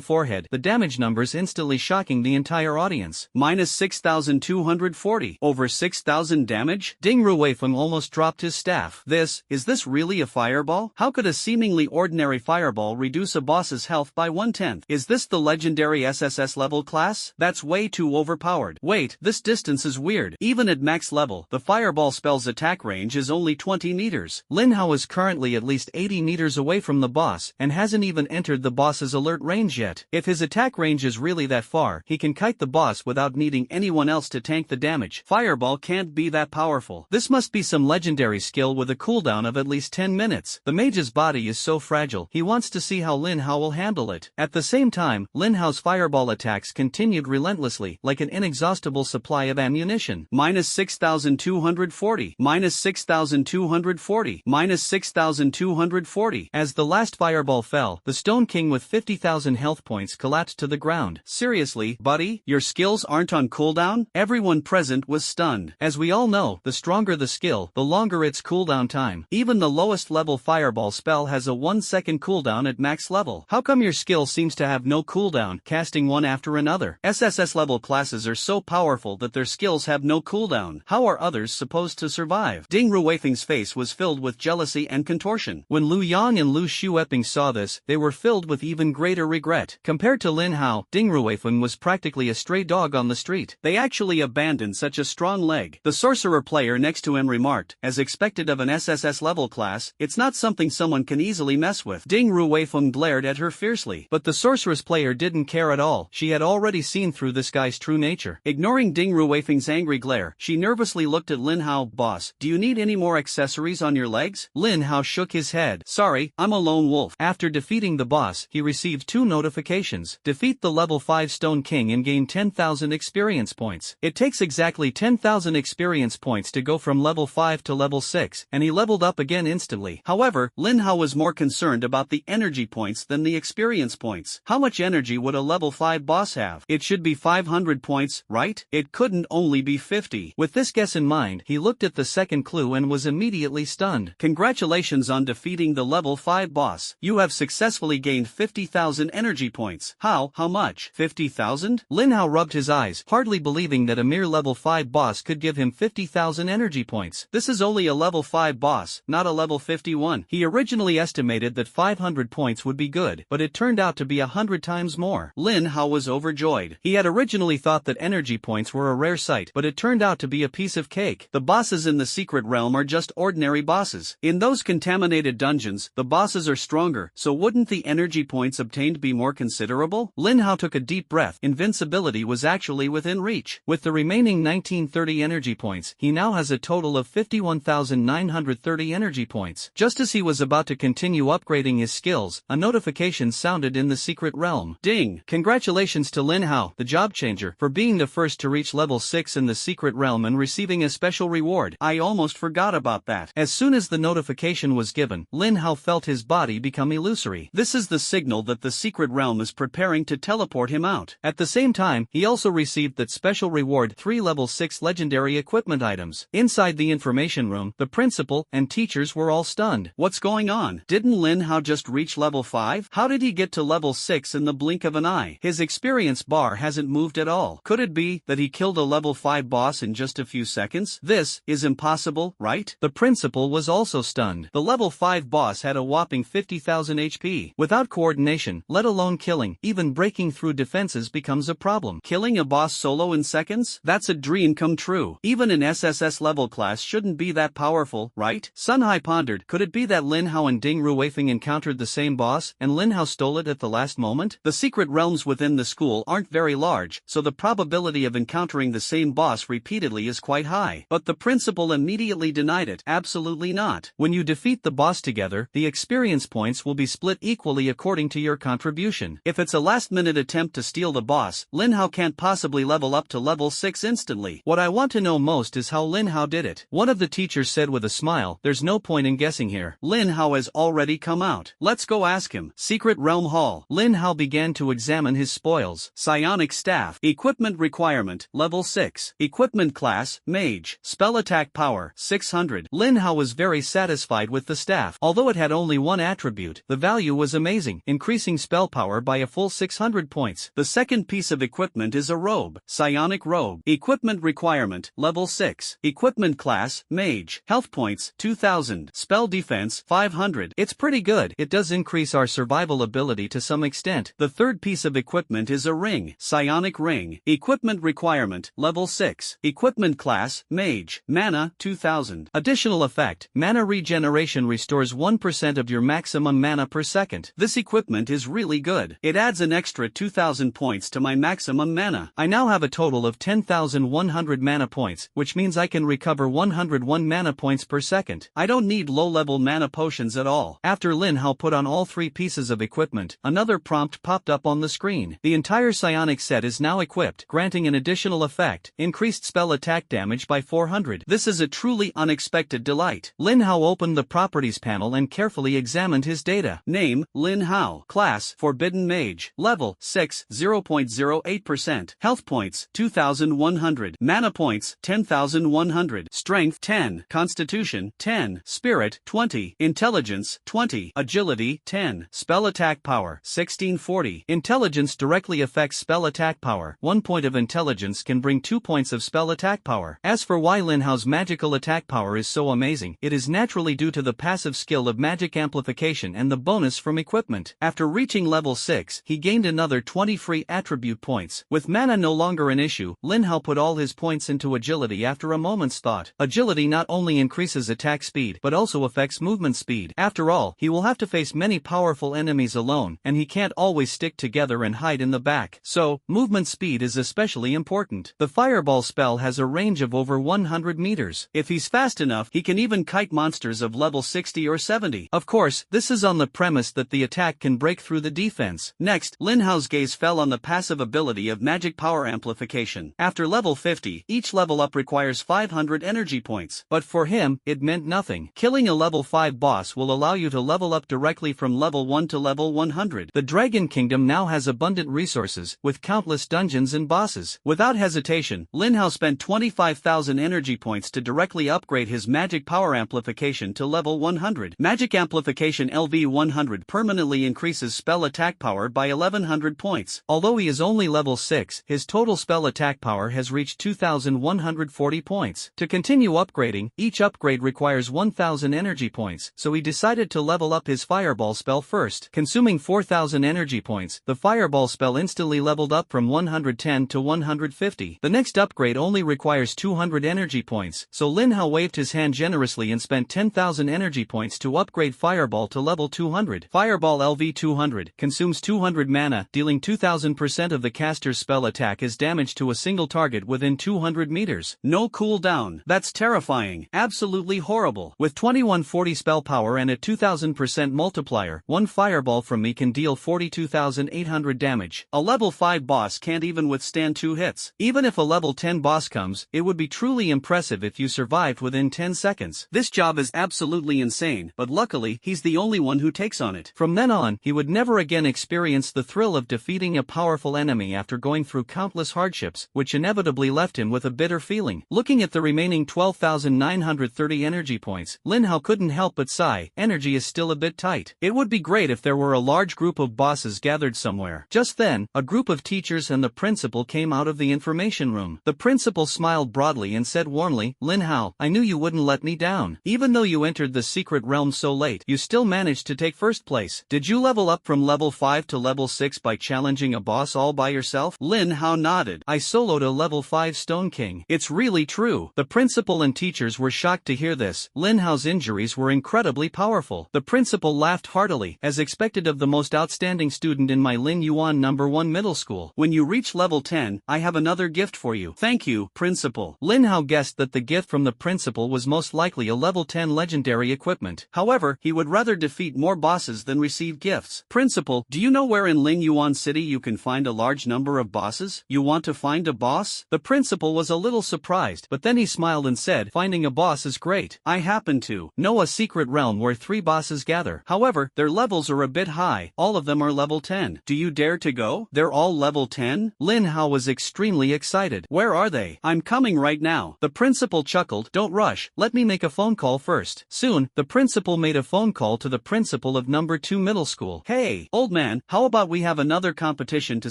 forehead, the damage numbers instantly shocking the entire audience. Minus 6,240. Over 6,000 damage? Ding Ruifeng almost dropped his staff. Is this really a fireball? How could a seemingly ordinary fireball reduce a boss's health by 1/10? Is this the legendary SSS level class? That's way too overpowered. Wait, this distance is weird. Even at max level, the fireball spell's attack range is only 20 meters. Lin Hao is currently at least 80 meters away from the boss, and hasn't even entered the boss's alert range yet. If his attack range is really that far, he can kite the boss without needing anyone else to tank the damage. Fireball can't be that powerful. This must be some legendary skill with a cooldown of at least 10 minutes. The mage's body is so fragile, he wants to see how Lin Hao will handle it. At the same time, Lin Hao's fireball attacks continued relentlessly, like an inexhaustible supply of ammunition. Minus 6,240. Minus 6,240. Minus 6,240. As the last fireball fell, the Stone King with 50,000 health points collapsed to the ground. Seriously, buddy? Your skills aren't on cooldown? Everyone present was stunned. As we all know, the stronger the skill, the longer its cooldown time. Even the lowest level fireball spell has a 1-second cooldown at max level. How come your skill seems to have no cooldown, casting one after another? SSS level classes are so powerful that their skills have no cooldown. How are others supposed to survive? Ding Ruifeng's face was filled with jealousy and contortion. When Lu Yang and Lu Shueping saw this, they were filled with even greater regret. Compared to Lin Hao, Ding Ruifeng was practically a stray dog on the street. They actually abandoned such a strong leg. The sorcerer player next to him remarked, as expected of an SSS level class, it's not something someone can easily mess with. Ding Ruifeng glared at her fiercely, but the sorceress player didn't care at all. She had already seen through this guy's true nature. Ignoring Ding Ruifeng's angry glare, she nervously looked at Lin Hao. Boss, do you need any more accessories on your legs? Lin Hao shook his head. Sorry, I'm a lone wolf. After defeating the boss, he received 2 notifications. Defeat the level 5 Stone King and gain 10,000 experience points. It takes exactly 10,000 experience points to go from level 5 to level 6, and he leveled up again instantly. However, Lin Hao was more concerned about the energy points than the experience points. How much energy would a level 5 boss have? It should be 500 points, right? It couldn't only be 50. With this guess in mind, he looked at the second clue and was immediately stunned. Congratulations on defeating the level 5 boss. You have successfully gained 50,000 energy points. How much? 50,000? Lin Hao rubbed his eyes, hardly believing that a mere level 5 boss could give him 50,000 energy points. This is only a level 5 boss, not a level 51. He originally estimated that 500 points would be good, but it turned out to be 100 times more. Lin Hao was overjoyed. He had originally thought that energy points were a rare sight, but it turned out to be a piece of cake. The bosses in the secret realm are just ordinary bosses. In those contaminated dungeons, the bosses are stronger, so wouldn't the energy points obtained be more considerable? Lin Hao took a deep breath. Invincibility was actually within reach. With the remaining 1930 energy points, he now has a total of 51,930 energy points. Just as he was about to continue upgrading his skills, a notification sounded in the secret realm. Ding! Congratulations to Lin Hao, the job changer, for being the first to reach level 6 in the secret realm and receiving a special reward. I almost forgot about that. As soon as the notification was given, Lin Hao felt his body become illusory. This is the signal that the secret realm is preparing to teleport him out. At the same time, he also received that special reward 3 level 6 legendary equipment items. Inside the information room, the principal and teachers were all stunned. What's going on? Didn't Lin Hao just reach level 5? How did he get to level 6 in the blink of an eye? His experience bar hasn't moved at all. Could it be that he killed a level 5 boss in just a few seconds? This is impossible, right? The principal was also stunned. The level 5 boss had a whopping 50,000 HP. Without coordination, let alone killing, even breaking through defenses becomes a problem. Killing a boss solo in seconds? That's a dream come true. Even an SSS level class shouldn't be that powerful, right? Sun Hai pondered, could it be that Lin Hao and Ding Ruifeng encountered the same boss, and Lin Hao stole it at the last moment? The secret realms within the school aren't very large, so the probability of encountering the same boss repeatedly is quite high. But the principal immediately denied it. Absolutely not. When you defeat the boss together, the experience points will be split equally according to your contribution. If it's a last-minute attempt to steal the boss, Lin Hao can't possibly level up to level 6 instantly. What I want to know most is how Lin Hao did it. One of the teachers said with a smile, there's no point in guessing here. Lin Hao has already come out. Let's go ask him. Secret Realm Hall. Lin Hao began to examine his spoils. Psionic Staff. Equipment requirement, level Level 6. Equipment Class, Mage. Spell Attack Power, 600. Lin Hao was very satisfied with the staff. Although it had only one attribute, the value was amazing, increasing spell power by a full 600 points. The second piece of equipment is a robe. Psionic Robe. Equipment Requirement, Level 6. Equipment Class, Mage. Health Points, 2000. Spell Defense, 500. It's pretty good. It does increase our survival ability to some extent. The third piece of equipment is a ring. Psionic Ring. Equipment Requirement, Level 6. Equipment Class, Mage. Mana, 2000. Additional effect, Mana Regeneration restores 1% of your maximum mana per second. This equipment is really good. It adds an extra 2000 points to my maximum mana. I now have a total of 10,100 mana points, which means I can recover 101 mana points per second. I don't need low-level mana potions at all. After Lin Hao put on all three pieces of equipment, another prompt popped up on the screen. The entire psionic set is now equipped, granting an additional effect, increased spell attack damage by 400. This is a truly unexpected delight. Lin Hao opened the properties panel and carefully examined his data. Name, Lin Hao. Class, Forbidden Mage. Level, 6, 0.08%. Health points, 2,100. Mana points, 10,100. Strength, 10. Constitution, 10. Spirit, 20. Intelligence, 20. Agility, 10. Spell attack power, 1640. Intelligence directly affects spell attack power. 1 point of intelligence can bring 2 points of spell attack power. As for why Lin Hao's magical attack power is so amazing, it is naturally due to the passive skill of magic amplification and the bonus from equipment. After reaching level 6, he gained another 20 free attribute points. With mana no longer an issue, Lin Hao put all his points into agility after a moment's thought. Agility not only increases attack speed but also affects movement speed. After all, he will have to face many powerful enemies alone, and he can't always stick together and hide in the back. So, movement speed is especially important. The Fireball spell has a range of over 100 meters. If he's fast enough, he can even kite monsters of level 60 or 70. Of course, this is on the premise that the attack can break through the defense. Next, Lin Hao's gaze fell on the passive ability of magic power amplification. After level 50, each level up requires 500 energy points. But for him, it meant nothing. Killing a level 5 boss will allow you to level up directly from level 1 to level 100. The Dragon Kingdom now has abundant resources, with countless dungeons and bosses. Without hesitation, Lin Hao spent 25,000 energy points to directly upgrade his magic power amplification to level 100. Magic amplification LV 100 permanently increases spell attack power by 1100 points. Although he is only level 6, his total spell attack power has reached 2,140 points. To continue upgrading, each upgrade requires 1,000 energy points, so he decided to level up his Fireball spell first. Consuming 4,000 energy points, the Fireball spell instantly leveled up from 110 to 150. The next upgrade only requires 200 energy points, so Lin Hao waved his hand generously and spent 10,000 energy points to upgrade Fireball to level 200. Fireball LV 200 consumes 200 mana, dealing 2000% of the caster's spell attack as damage to a single target within 200 meters. No cooldown. That's terrifying. Absolutely horrible. With 2140 spell power and a 2000% multiplier, one Fireball from me can deal 42,800 damage. A level 5 boss can't even withstand 2 hits. Even if a level 10 boss comes, it would be truly impressive if you survived within 10 seconds. This job is absolutely insane, but luckily, he's the only one who takes on it. From then on, he would never again experience the thrill of defeating a powerful enemy after going through countless hardships, which inevitably left him with a bitter feeling. Looking at the remaining 12,930 energy points, Lin Hao couldn't help but sigh. Energy is still a bit tight. It would be great if there were a large group of bosses gathered somewhere. Just then, a group of teachers and the principal came out of the information room. The principal smiled broadly and said warmly, "Lin Hao, I knew you wouldn't let me down. Even though you entered the secret realm so late, you still managed to take first place. Did you level up from level 5 to level 6 by challenging a boss all by yourself?" Lin Hao nodded. "I soloed a level 5 Stone King." "It's really true." The principal and teachers were shocked to hear this. Lin Hao's injuries were incredibly powerful. The principal laughed heartily, as expected of the most outstanding student in my Lin Yuan No. 1 middle school. "When you reach level 10, I have another gift for you." "Thank you, principal." Lin Hao guessed that the gift from the principal was most likely a level 10 legendary equipment. However, he would rather defeat more bosses than receive gifts. "Principal, do you know where in Lin Yuan City you can find a large number of bosses?" "You want to find a boss?" The principal was a little surprised, but then he smiled and said, "Finding a boss is great. I happen to know a secret realm where 3 bosses gather. However, their levels are a bit high. All of them are level 10. Do you dare to go? They're all level 10? Lin Hao was extremely excited. excited. Where are they? I'm coming right now. The principal chuckled. Don't rush, let me make a phone call first. Soon, the principal made a phone call to the principal of number 2 middle school. Hey, old man, how about we have another competition to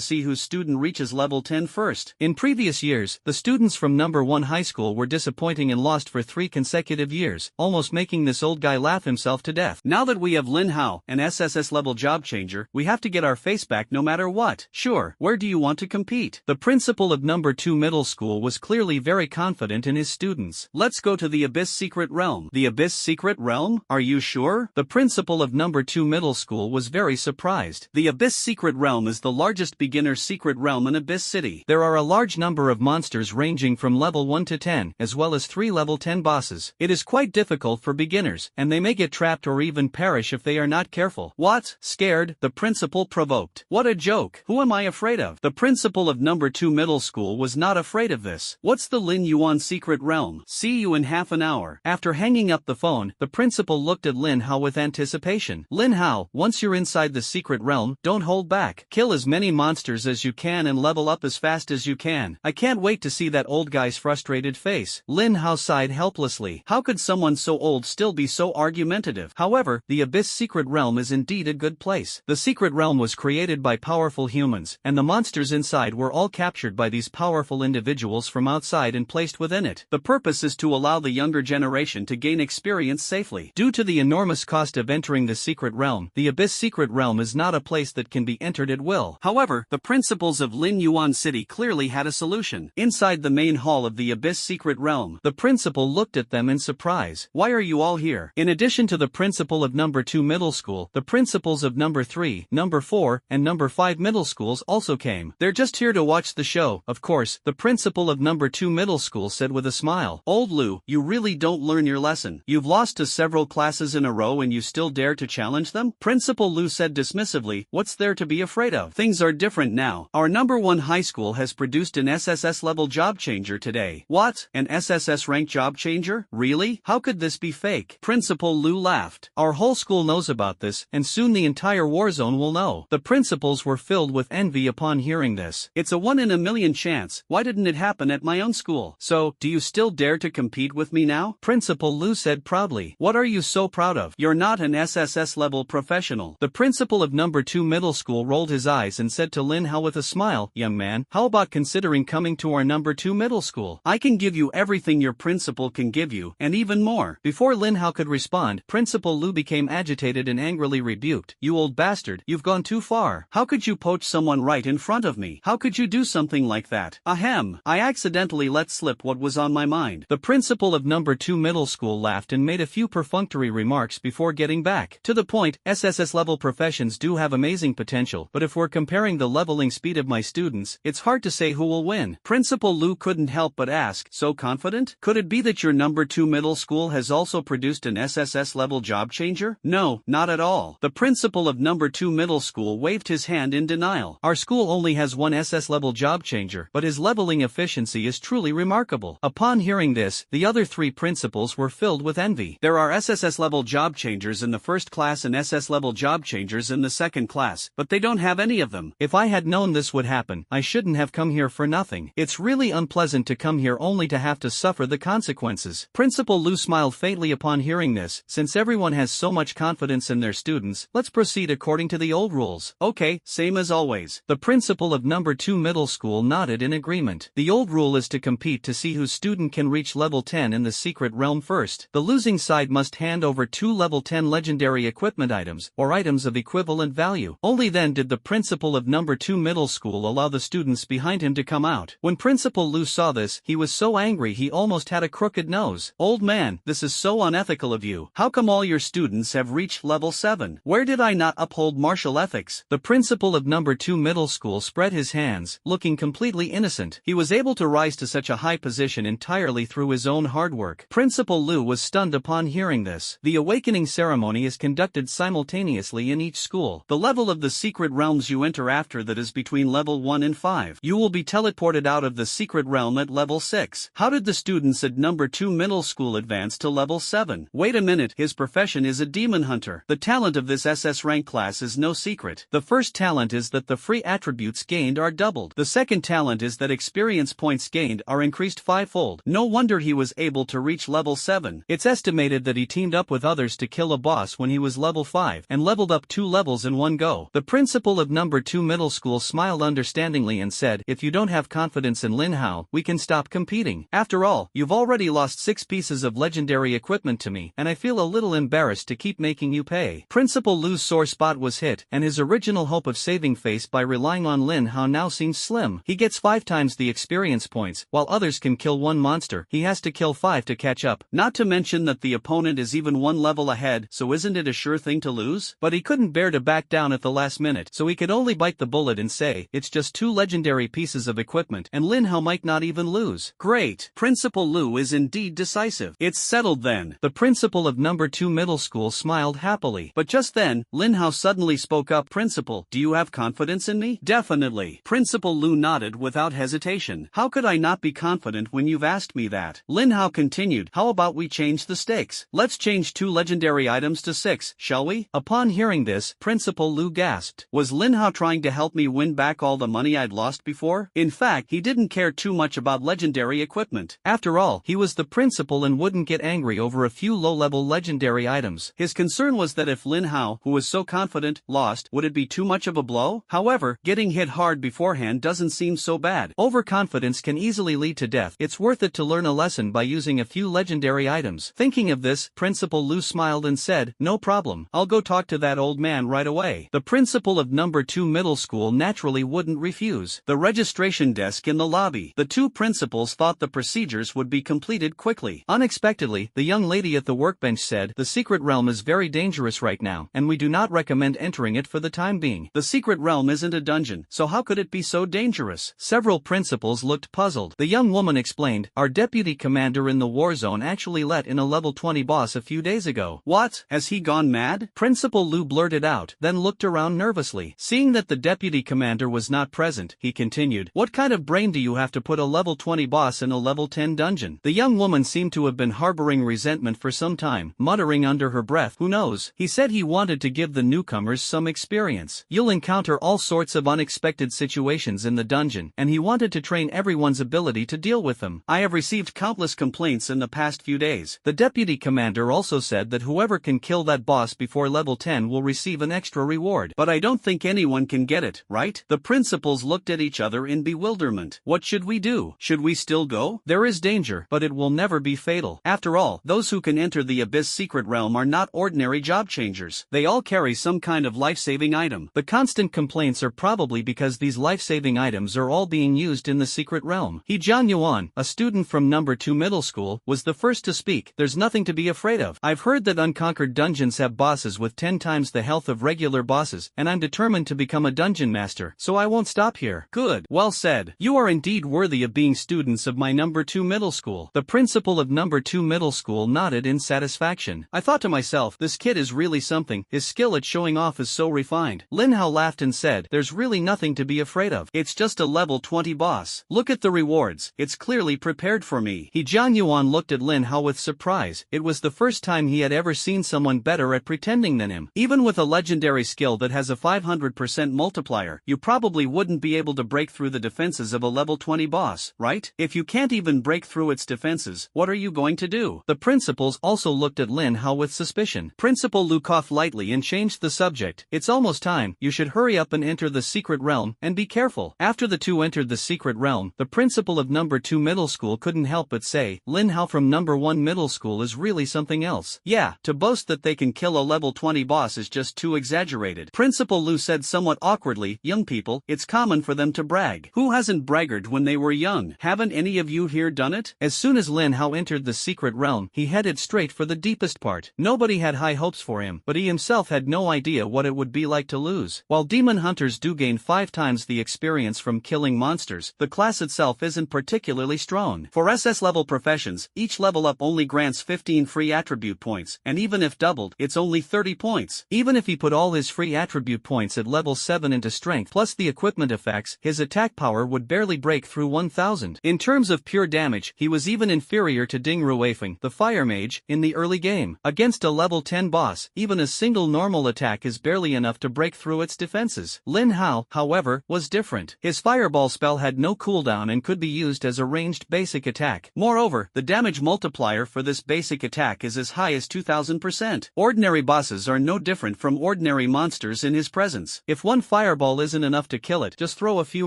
see whose student reaches level 10 first? In previous years, the students from number 1 high school were disappointing and lost for 3 consecutive years, almost making this old guy laugh himself to death. Now that we have Lin Hao, an SSS level job changer, we have to get our face back no matter what. Sure, where do you want to compete? The principal of number 2 middle school was clearly very confident in his students. Let's go to the Abyss Secret Realm. The Abyss Secret Realm? Are you sure? The principal of number 2 middle school was very surprised. The Abyss Secret Realm is the largest beginner secret realm in Abyss City. There are a large number of monsters ranging from level 1 to 10, as well as 3 level 10 bosses. It is quite difficult for beginners, and they may get trapped or even perish if they are not careful. What? Scared? The principal provoked. What a joke. Who am I afraid of? The principal of number 2 middle school was not afraid of this. What's the Lin Yuan secret realm? See you in half an hour. After hanging up the phone, the principal looked at Lin Hao with anticipation. Lin Hao, once you're inside the secret realm, don't hold back. Kill as many monsters as you can and level up as fast as you can. I can't wait to see that old guy's frustrated face. Lin Hao sighed helplessly. How could someone so old still be so argumentative? However, the Abyss Secret Realm is indeed a good place. The secret realm was created by powerful humans, and the monsters inside were all captured by these powerful individuals from outside and placed within it. The purpose is to allow the younger generation to gain experience safely. Due to the enormous cost of entering the secret realm, the Abyss Secret Realm is not a place that can be entered at will. However, the principals of Lin Yuan City clearly had a solution. Inside the main hall of the Abyss Secret Realm, the principal looked at them in surprise. Why are you all here? In addition to the principal of number 2 middle school, the principals of number 3, number 4, and number 5 middle schools also came. They're just here to watch the show, of course, the principal of number 2 middle school said with a smile. Old Lu, you really don't learn your lesson. You've lost to several classes in a row and you still dare to challenge them? Principal Lu said dismissively, what's there to be afraid of? Things are different now. Our number 1 high school has produced an SSS level job changer today. What? An SSS rank job changer? Really? How could this be fake? Principal Lu laughed. Our whole school knows about this, and soon the entire war zone will know. The principals were filled with envy upon hearing this. It's a 1 in a million chance. Why didn't it happen at my own school? So, do you still dare to compete with me now? Principal Lu said proudly. What are you so proud of? You're not an SSS level professional. The principal of number 2 middle school rolled his eyes and said to Lin Hao with a smile, young man, how about considering coming to our number 2 middle school? I can give you everything your principal can give you, and even more. Before Lin Hao could respond, Principal Lu became agitated and angrily rebuked. You old bastard, you've gone too far. How could you poach someone right in front of me? How could you do something like that? Ahem, I accidentally let slip what was on my mind. The principal of number 2 middle school laughed and made a few perfunctory remarks before getting back to the point. SSS level professions do have amazing potential, but if we're comparing the leveling speed of my students, it's hard to say who will win. Principal Lu couldn't help but ask, so confident? Could it be that your number 2 middle school has also produced an SSS level job changer? No, not at all. The principal of number 2 middle school waved his hand in denial. Our school only has one SS level job changer, but his leveling efficiency is truly remarkable. Upon hearing this, the other 3 principals were filled with envy. There are SSS level job changers in the first class and SS level job changers in the second class, but they don't have any of them. If I had known this would happen, I shouldn't have come here for nothing. It's really unpleasant to come here only to have to suffer the consequences. Principal Lu smiled faintly upon hearing this. Since everyone has so much confidence in their students, let's proceed according to the old rules. Okay, same as always. The principal of number 2 middle school nodded in agreement. The old rule is to compete to see whose student can reach level 10 in the secret realm first. The losing side must hand over 2 level 10 legendary equipment items, or items of equivalent value. Only then did the principal of number 2 middle school allow the students behind him to come out. When Principal Lu saw this, he was so angry he almost had a crooked nose. Old man, this is so unethical of you. How come all your students have reached level 7? Where did I not uphold martial ethics? The principal of number 2 middle school spread his hands, looking completely innocent. He was able to rise to such a high position entirely through his own hard work. Principal Lu was stunned upon hearing this. The awakening ceremony is conducted simultaneously in each school. The level of the secret realms you enter after that is between level 1 and 5. You will be teleported out of the secret realm at level 6. How did the students at number 2 middle school advance to level 7? Wait a minute, his profession is a demon hunter. The talent of this SS rank class is no secret. The first talent is that the free attributes gained are doubled. The second talent is is that experience points gained are increased fivefold. No wonder he was able to reach level 7. It's estimated that he teamed up with others to kill a boss when he was level 5 and leveled up 2 levels in one go. The principal of number 2 middle school smiled understandingly and said, "If you don't have confidence in Lin Hao, we can stop competing. After all, you've already lost 6 pieces of legendary equipment to me, and I feel a little embarrassed to keep making you pay." Principal Lu's sore spot was hit, and his original hope of saving face by relying on Lin Hao now seems slim. He gets 5 times the experience points, while others can kill 1 monster. He has to kill 5 to catch up. Not to mention that the opponent is even 1 level ahead, so isn't it a sure thing to lose? But he couldn't bear to back down at the last minute, so he could only bite the bullet and say, "It's just 2 legendary pieces of equipment, and Lin Hao might not even lose." Great! Principal Lu is indeed decisive. It's settled then. The principal of number 2 middle school smiled happily. But just then, Lin Hao suddenly spoke up. "Principal, do you have confidence in me?" "Definitely." Principal Lu nodded without hesitation. "How could I not be confident when you've asked me that?" Lin Hao continued, "How about we change the stakes? Let's change 2 legendary items to 6, shall we?" Upon hearing this, Principal Lu gasped. Was Lin Hao trying to help me win back all the money I'd lost before? In fact, he didn't care too much about legendary equipment. After all, he was the principal and wouldn't get angry over a few low-level legendary items. His concern was that if Lin Hao, who was so confident, lost, would it be too much of a blow? However, getting hit hard beforehand doesn't seem so bad. Overconfidence can easily lead to death. It's worth it to learn a lesson by using a few legendary items. Thinking of this, Principal Lu smiled and said, "No problem. I'll go talk to that old man right away." The principal of number 2 middle school naturally wouldn't refuse. The registration desk in the lobby. The 2 principals thought the procedures would be completed quickly. Unexpectedly, the young lady at the workbench said, "The secret realm is very dangerous right now, and we do not recommend entering it for the time being." The secret realm isn't a dungeon, so how could it be so dangerous? Several principals looked puzzled. The young woman explained, "Our deputy commander in the war zone actually let in a level 20 boss a few days ago." "What? Has he gone mad?" Principal Lu blurted out, then looked around nervously. Seeing that the deputy commander was not present, he continued, "What kind of brain do you have to put a level 20 boss in a level 10 dungeon?" The young woman seemed to have been harboring resentment for some time, muttering under her breath, "Who knows? He said he wanted to give the newcomers some experience. You'll encounter all sorts of unexpected situations in the dungeon, and he wanted to train everyone's ability to deal with them. I have received countless complaints in the past few days." The deputy commander also said that whoever can kill that boss before level 10 will receive an extra reward. "But I don't think anyone can get it, right?" The principals looked at each other in bewilderment. "What should we do? Should we still go? There is danger, but it will never be fatal. After all, those who can enter the Abyss secret realm are not ordinary job changers. They all carry some kind of life-saving item. The constant complaints are probably because these life-saving items are all being used in the secret realm." He Jian Yuan, a student from number 2 middle school, was the first to speak. "There's nothing to be afraid of. I've heard that unconquered dungeons have bosses with 10 times the health of regular bosses, and I'm determined to become a dungeon master, so I won't stop here." "Good. Well said. You are indeed worthy of being students of my number 2 middle school." The principal of number 2 middle school nodded in satisfaction. "I thought to myself, this kid is really something. His skill at showing off is so refined." Lin Hao laughed and said, "There's really nothing to be afraid of. It's just a level 20 boss. Look at the rewards. It's clearly prepared for me." He Jian Yuan looked at Lin Hao with surprise. It was the first time he had ever seen someone better at pretending than him. Even with a legendary skill that has a 500% multiplier, you probably wouldn't be able to break through the defenses of a level 20 boss, right? If you can't even break through its defenses, what are you going to do? The principals also looked at Lin Hao with suspicion. Principal Lu coughed lightly and changed the subject. "It's almost time. You should hurry up and enter the secret realm, and be careful." After the 2 entered the secret realm, the principal of number 2 middle school couldn't help but say, "Lin Hao from number 1 middle school is really something else. Yeah, to boast that they can kill a level 20 boss is just too exaggerated." Principal Lu said somewhat awkwardly, "Young people, it's common for them to brag. Who hasn't braggered when they were young? Haven't any of you here done it?" As soon as Lin Hao entered the secret realm, he headed straight for the deepest part. Nobody had high hopes for him, but he himself had no idea what it would be like to lose. While demon hunters do gain 5 times the experience from killing monsters, the class itself isn't particularly strong. For SS level professions, each level up only grants 15 free attribute points, and even if doubled, it's only 30 points. Even if he put all his free attribute points at level 7 into strength plus the equipment effects, his attack power would barely break through 1000. In terms of pure damage, he was even inferior to Ding Ruifeng, the fire mage, in the early game. Against a level 10 boss, even a single normal attack is barely enough to break through its defenses. Lin Hao, however, was different. His fireball Fireball spell had no cooldown and could be used as a ranged basic attack. Moreover, the damage multiplier for this basic attack is as high as 2000%. Ordinary bosses are no different from ordinary monsters in his presence. If one fireball isn't enough to kill it, just throw a few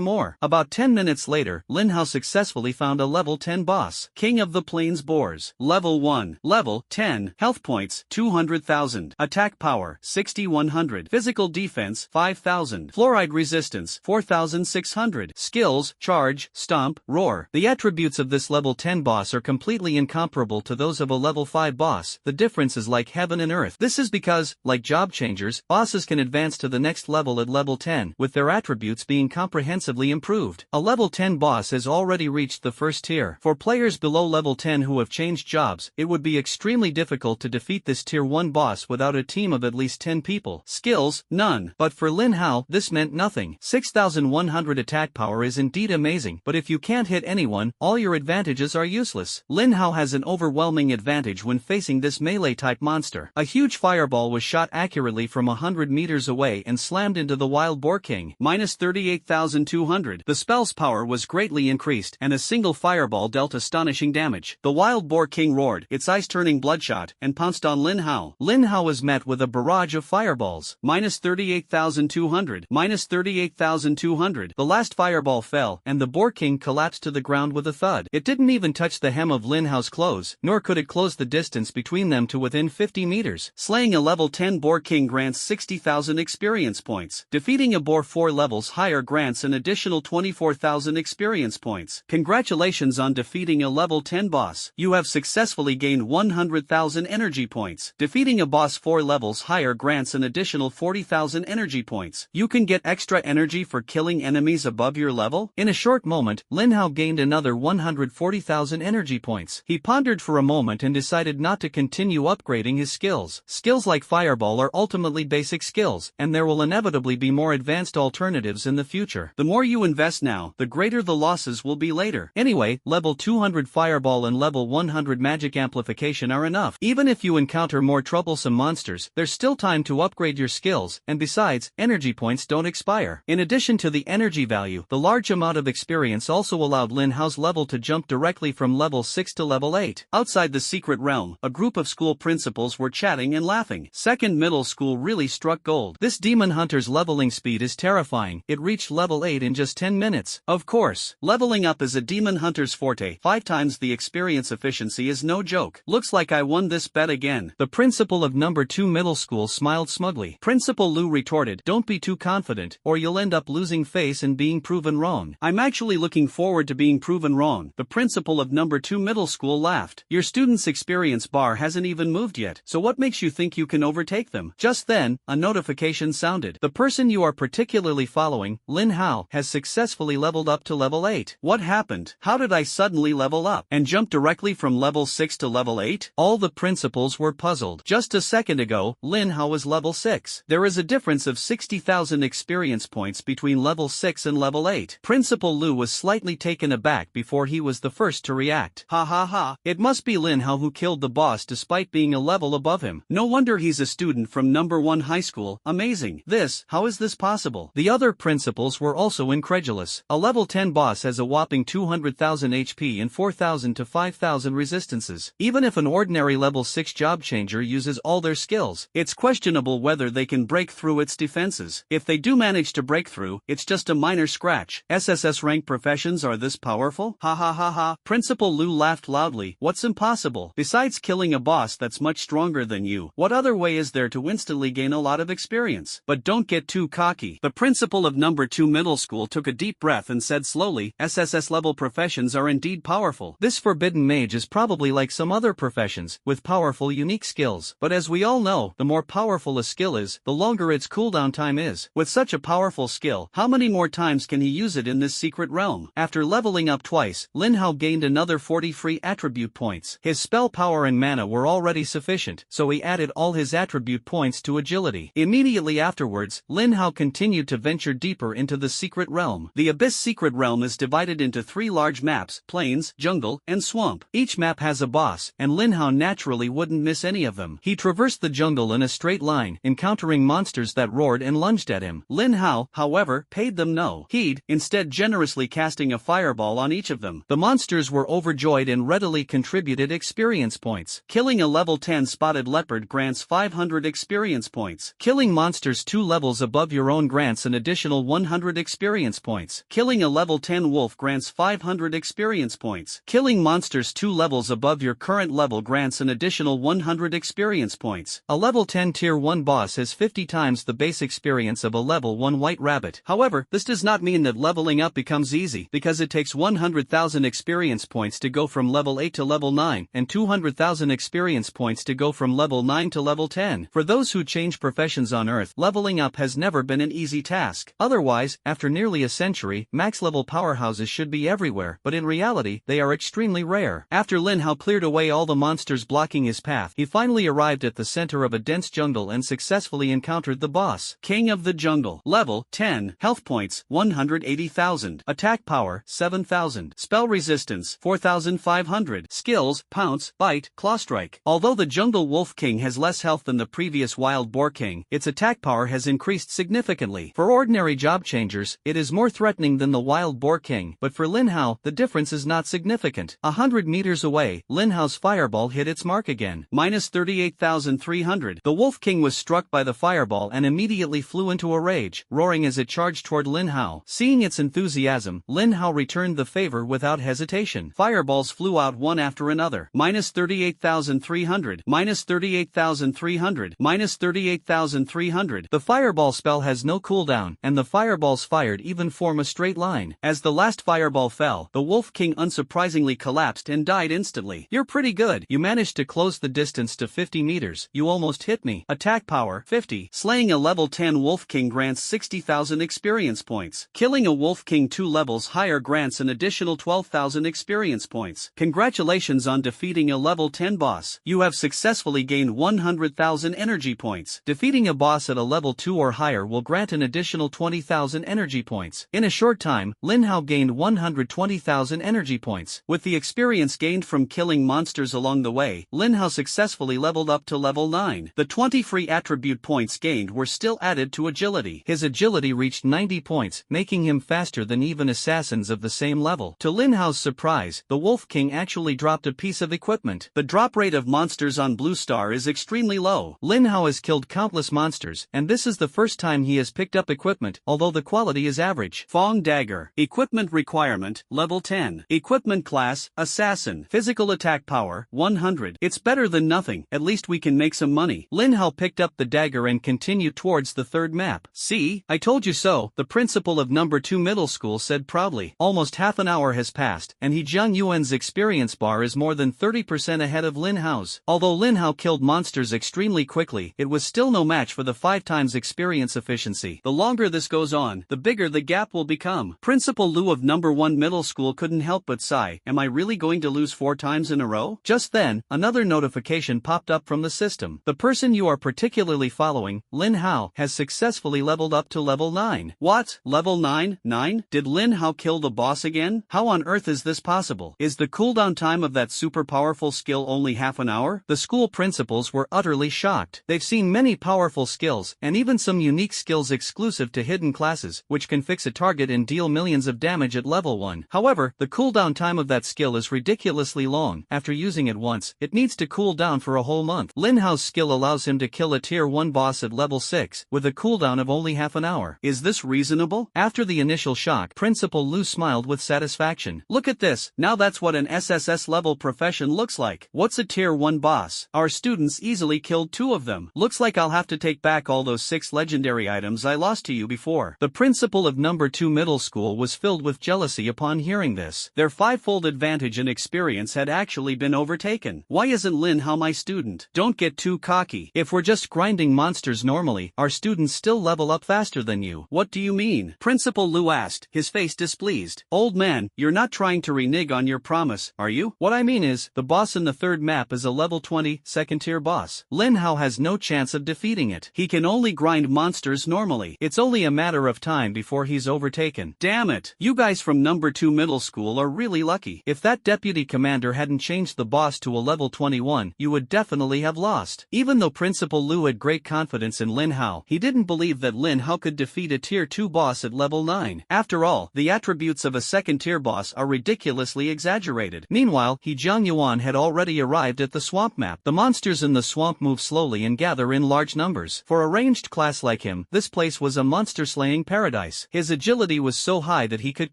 more. About 10 minutes later, Lin Hao successfully found a level 10 boss, King of the Plains Boars. Level 1. Level 10. Health points 200,000. Attack power 6100. Physical defense 5000. Fluoride resistance 4600. Skills: charge, stomp, roar. The attributes of this level 10 boss are completely incomparable to those of a level 5 boss. The difference is like heaven and earth. This is because, like job changers, bosses can advance to the next level at level 10, with their attributes being comprehensively improved. A level 10 boss has already reached the first tier. For players below level 10 who have changed jobs, it would be extremely difficult to defeat this tier 1 boss without a team of at least 10 people. Skills: none. But for Lin Hao, this meant nothing. 6100 attack power is indeed amazing, but if you can't hit anyone, all your advantages are useless. Lin Hao has an overwhelming advantage when facing this melee-type monster. A huge fireball was shot accurately from 100 meters away and slammed into the Wild Boar King. Minus 38,200. The spell's power was greatly increased, and a single fireball dealt astonishing damage. The Wild Boar King roared, its eyes turning bloodshot, and pounced on Lin Hao. Lin Hao was met with a barrage of fireballs. Minus 38,200. Minus 38,200. The last fireball fell, and the Boar King collapsed to the ground with a thud. It didn't even touch the hem of Lin Hao's clothes, nor could it close the distance between them to within 50 meters. Slaying a level 10 Boar King grants 60,000 experience points. Defeating a boar 4 levels higher grants an additional 24,000 experience points. Congratulations on defeating a level 10 boss. You have successfully gained 100,000 energy points. Defeating a boss 4 levels higher grants an additional 40,000 energy points. You can get extra energy for killing enemies above your level. In a short moment, Lin Hao gained another 140,000 energy points. He pondered for a moment and decided not to continue upgrading his skills. Skills like Fireball are ultimately basic skills, and there will inevitably be more advanced alternatives in the future. The more you invest now, the greater the losses will be later. Anyway, level 200 Fireball and level 100 Magic Amplification are enough. Even if you encounter more troublesome monsters, there's still time to upgrade your skills, and besides, energy points don't expire. In addition to the energy value, the large amount of experience also allowed Lin Hao's level to jump directly from level 6 to level 8. Outside the secret realm, a group of school principals were chatting and laughing. Second middle school really struck gold. This demon hunter's leveling speed is terrifying. It reached level 8 in just 10 minutes. Of course, leveling up is a demon hunter's forte. 5 times the experience efficiency is no joke. Looks like I won this bet again. The principal of number 2 middle school smiled smugly. Principal Lu retorted, "Don't be too confident, or you'll end up losing face and being proven wrong." "I'm actually looking forward to being proven wrong." The principal of number 2 middle school laughed. "Your student's experience bar hasn't even moved yet, so what makes you think you can overtake them?" Just then, a notification sounded. The person you are particularly following, Lin Hao, has successfully leveled up to level 8. What happened? How did I suddenly level up and jump directly from level 6 to level 8? All the principals were puzzled. Just a second ago, Lin Hao was level 6. There is a difference of 60,000 experience points between level 6 and level 8. Principal Lu was slightly taken aback before he was the first to react. "Ha ha ha, it must be Lin Hao who killed the boss despite being a level above him. No wonder he's a student from number 1 high school. Amazing. How is this possible?" The other principals were also incredulous. A level 10 boss has a whopping 200,000 HP and 4,000 to 5,000 resistances. Even if an ordinary level 6 job changer uses all their skills, it's questionable whether they can break through its defenses. If they do manage to break through, it's just a minor scratch. SSS rank professions are this powerful? Ha ha ha ha. Principal Lu laughed loudly. "What's impossible? Besides killing a boss that's much stronger than you, what other way is there to instantly gain a lot of experience? But don't get too cocky." The principal of number 2 middle school took a deep breath and said slowly, "SSS level professions are indeed powerful. This forbidden mage is probably like some other professions, with powerful unique skills. But as we all know, the more powerful a skill is, the longer its cooldown time is. With such a powerful skill, how many more times can he use it in this secret realm?" After leveling up twice, Lin Hao gained another 40 free attribute points. His spell power and mana were already sufficient, so he added all his attribute points to agility. Immediately afterwards, Lin Hao continued to venture deeper into the secret realm. The Abyss secret realm is divided into 3 large maps: plains, jungle, and swamp. Each map has a boss, and Lin Hao naturally wouldn't miss any of them. He traversed the jungle in a straight line, encountering monsters that roared and lunged at him. Lin Hao, however, paid them no heed. instead generously casting a fireball on each of them. The monsters were overjoyed and readily contributed experience points. Killing a level 10 spotted leopard grants 500 experience points. Killing monsters 2 levels above your own grants an additional 100 experience points. Killing a level 10 wolf grants 500 experience points. Killing monsters 2 levels above your current level grants an additional 100 experience points. A level 10 tier 1 boss has 50 times the base experience of a level 1 white rabbit. However, this does not mean that leveling up becomes easy, because it takes 100,000 experience points to go from level 8 to level 9, and 200,000 experience points to go from level 9 to level 10. For those who change professions on Earth, leveling up has never been an easy task. Otherwise, after nearly a century, max-level powerhouses should be everywhere, but in reality, they are extremely rare. After Lin Hao cleared away all the monsters blocking his path, he finally arrived at the center of a dense jungle and successfully encountered the boss. King of the Jungle. Level 10. Health points 180,000. Attack power 7,000. Spell resistance 4,500. Skills Pounce, Bite, Claw Strike. Although the Jungle Wolf King has less health than the previous Wild Boar King, its attack power has increased significantly. For ordinary job changers, it is more threatening than the Wild Boar King, but for Lin Hao, the difference is not significant. 100 meters away, Lin Hao's fireball hit its mark again. Minus 38,300. The Wolf King was struck by the fireball and immediately flew into a rage, roaring as it charged toward Lin Hao. Seeing its enthusiasm, Lin Hao returned the favor without hesitation. Fireballs flew out one after another. Minus 38,300. Minus 38,300. Minus 38,300. The fireball spell has no cooldown, and the fireballs fired even form a straight line. As the last fireball fell, the Wolf King unsurprisingly collapsed and died instantly. You're pretty good. You managed to close the distance to 50 meters. You almost hit me. Attack power 50. Slaying a level 10 Wolf King grants 60,000 experience points. Killing a Wolf King 2 levels higher grants an additional 12,000 experience points. Congratulations on defeating a level 10 boss. You have successfully gained 100,000 energy points. Defeating a boss at a level 2 or higher will grant an additional 20,000 energy points. In a short time, Lin Hao gained 120,000 energy points. With the experience gained from killing monsters along the way, Lin Hao successfully leveled up to level 9. The 20 free attribute points gained were still added to agility. His agility reached 90 points, making him faster than even assassins of the same level. To Lin Hao's surprise, the Wolf King actually dropped a piece of equipment. The drop rate of monsters on Blue Star is extremely low. Lin Hao has killed countless monsters, and this is the first time he has picked up equipment, although the quality is average. Fong Dagger. Equipment requirement, level 10. Equipment class, Assassin. Physical attack power, 100. It's better than nothing, at least we can make some money. Lin Hao picked up the dagger and continued towards the third map. See, I told you so, the principal of number 2 middle school said proudly. Almost half an hour has passed, and He Jiang Yuan's experience bar is more than 30% ahead of Lin Hao's. Although Lin Hao killed monsters extremely quickly, it was still no match for the 5 times experience efficiency. The longer this goes on, the bigger the gap will become. Principal Lu of number 1 middle school couldn't help but sigh. Am I really going to lose 4 times in a row? Just then, another notification popped up from the system. The person you are particularly following, Lin Hao, has successfully leveled up to level 9. What? Level 9? 9? Did Lin Hao kill the boss again? How on earth is this possible? Is the cooldown time of that super powerful skill only half an hour? The school principals were utterly shocked. They've seen many powerful skills, and even some unique skills exclusive to hidden classes, which can fix a target and deal millions of damage at level 1. However, the cooldown time of that skill is ridiculously long. After using it once, it needs to cool down for a whole month. Lin Hao's skill allows him to kill a tier 1 boss at level 6, with a cooldown of only half an hour. Is this reasonable? After the initial shock, Principal Lu smiled with satisfaction. Look at this, now that's what an SSS level profession looks like. What's a tier 1 boss? Our students easily killed 2 of them. Looks like I'll have to take back all those 6 legendary items I lost to you before. The principal of number 2 middle school was filled with jealousy upon hearing this. Their 5-fold advantage in experience had actually been overtaken. Why isn't Lin Hao my student? Don't get too cocky. If we're just grinding monsters normally, our students still level up faster than you. What do you mean? Principal Lu asked, his face displeased. Old man, you're not trying to renege on your promise, are you? What I mean is, the boss in the third map is a level 20, second-tier boss. Lin Hao has no chance of defeating it. He can only grind monsters normally. It's only a matter of time before he's overtaken. Damn it! You guys from number 2 middle school are really lucky. If that deputy commander hadn't changed the boss to a level 21, you would definitely have lost. Even though Principal Lu had great confidence in Lin Hao, he didn't believe that Lin Hao could defeat a tier 2 boss at level 9. 9. After all, the attributes of a second-tier boss are ridiculously exaggerated. Meanwhile, He Jiangyuan had already arrived at the swamp map. The monsters in the swamp move slowly and gather in large numbers. For a ranged class like him, this place was a monster-slaying paradise. His agility was so high that he could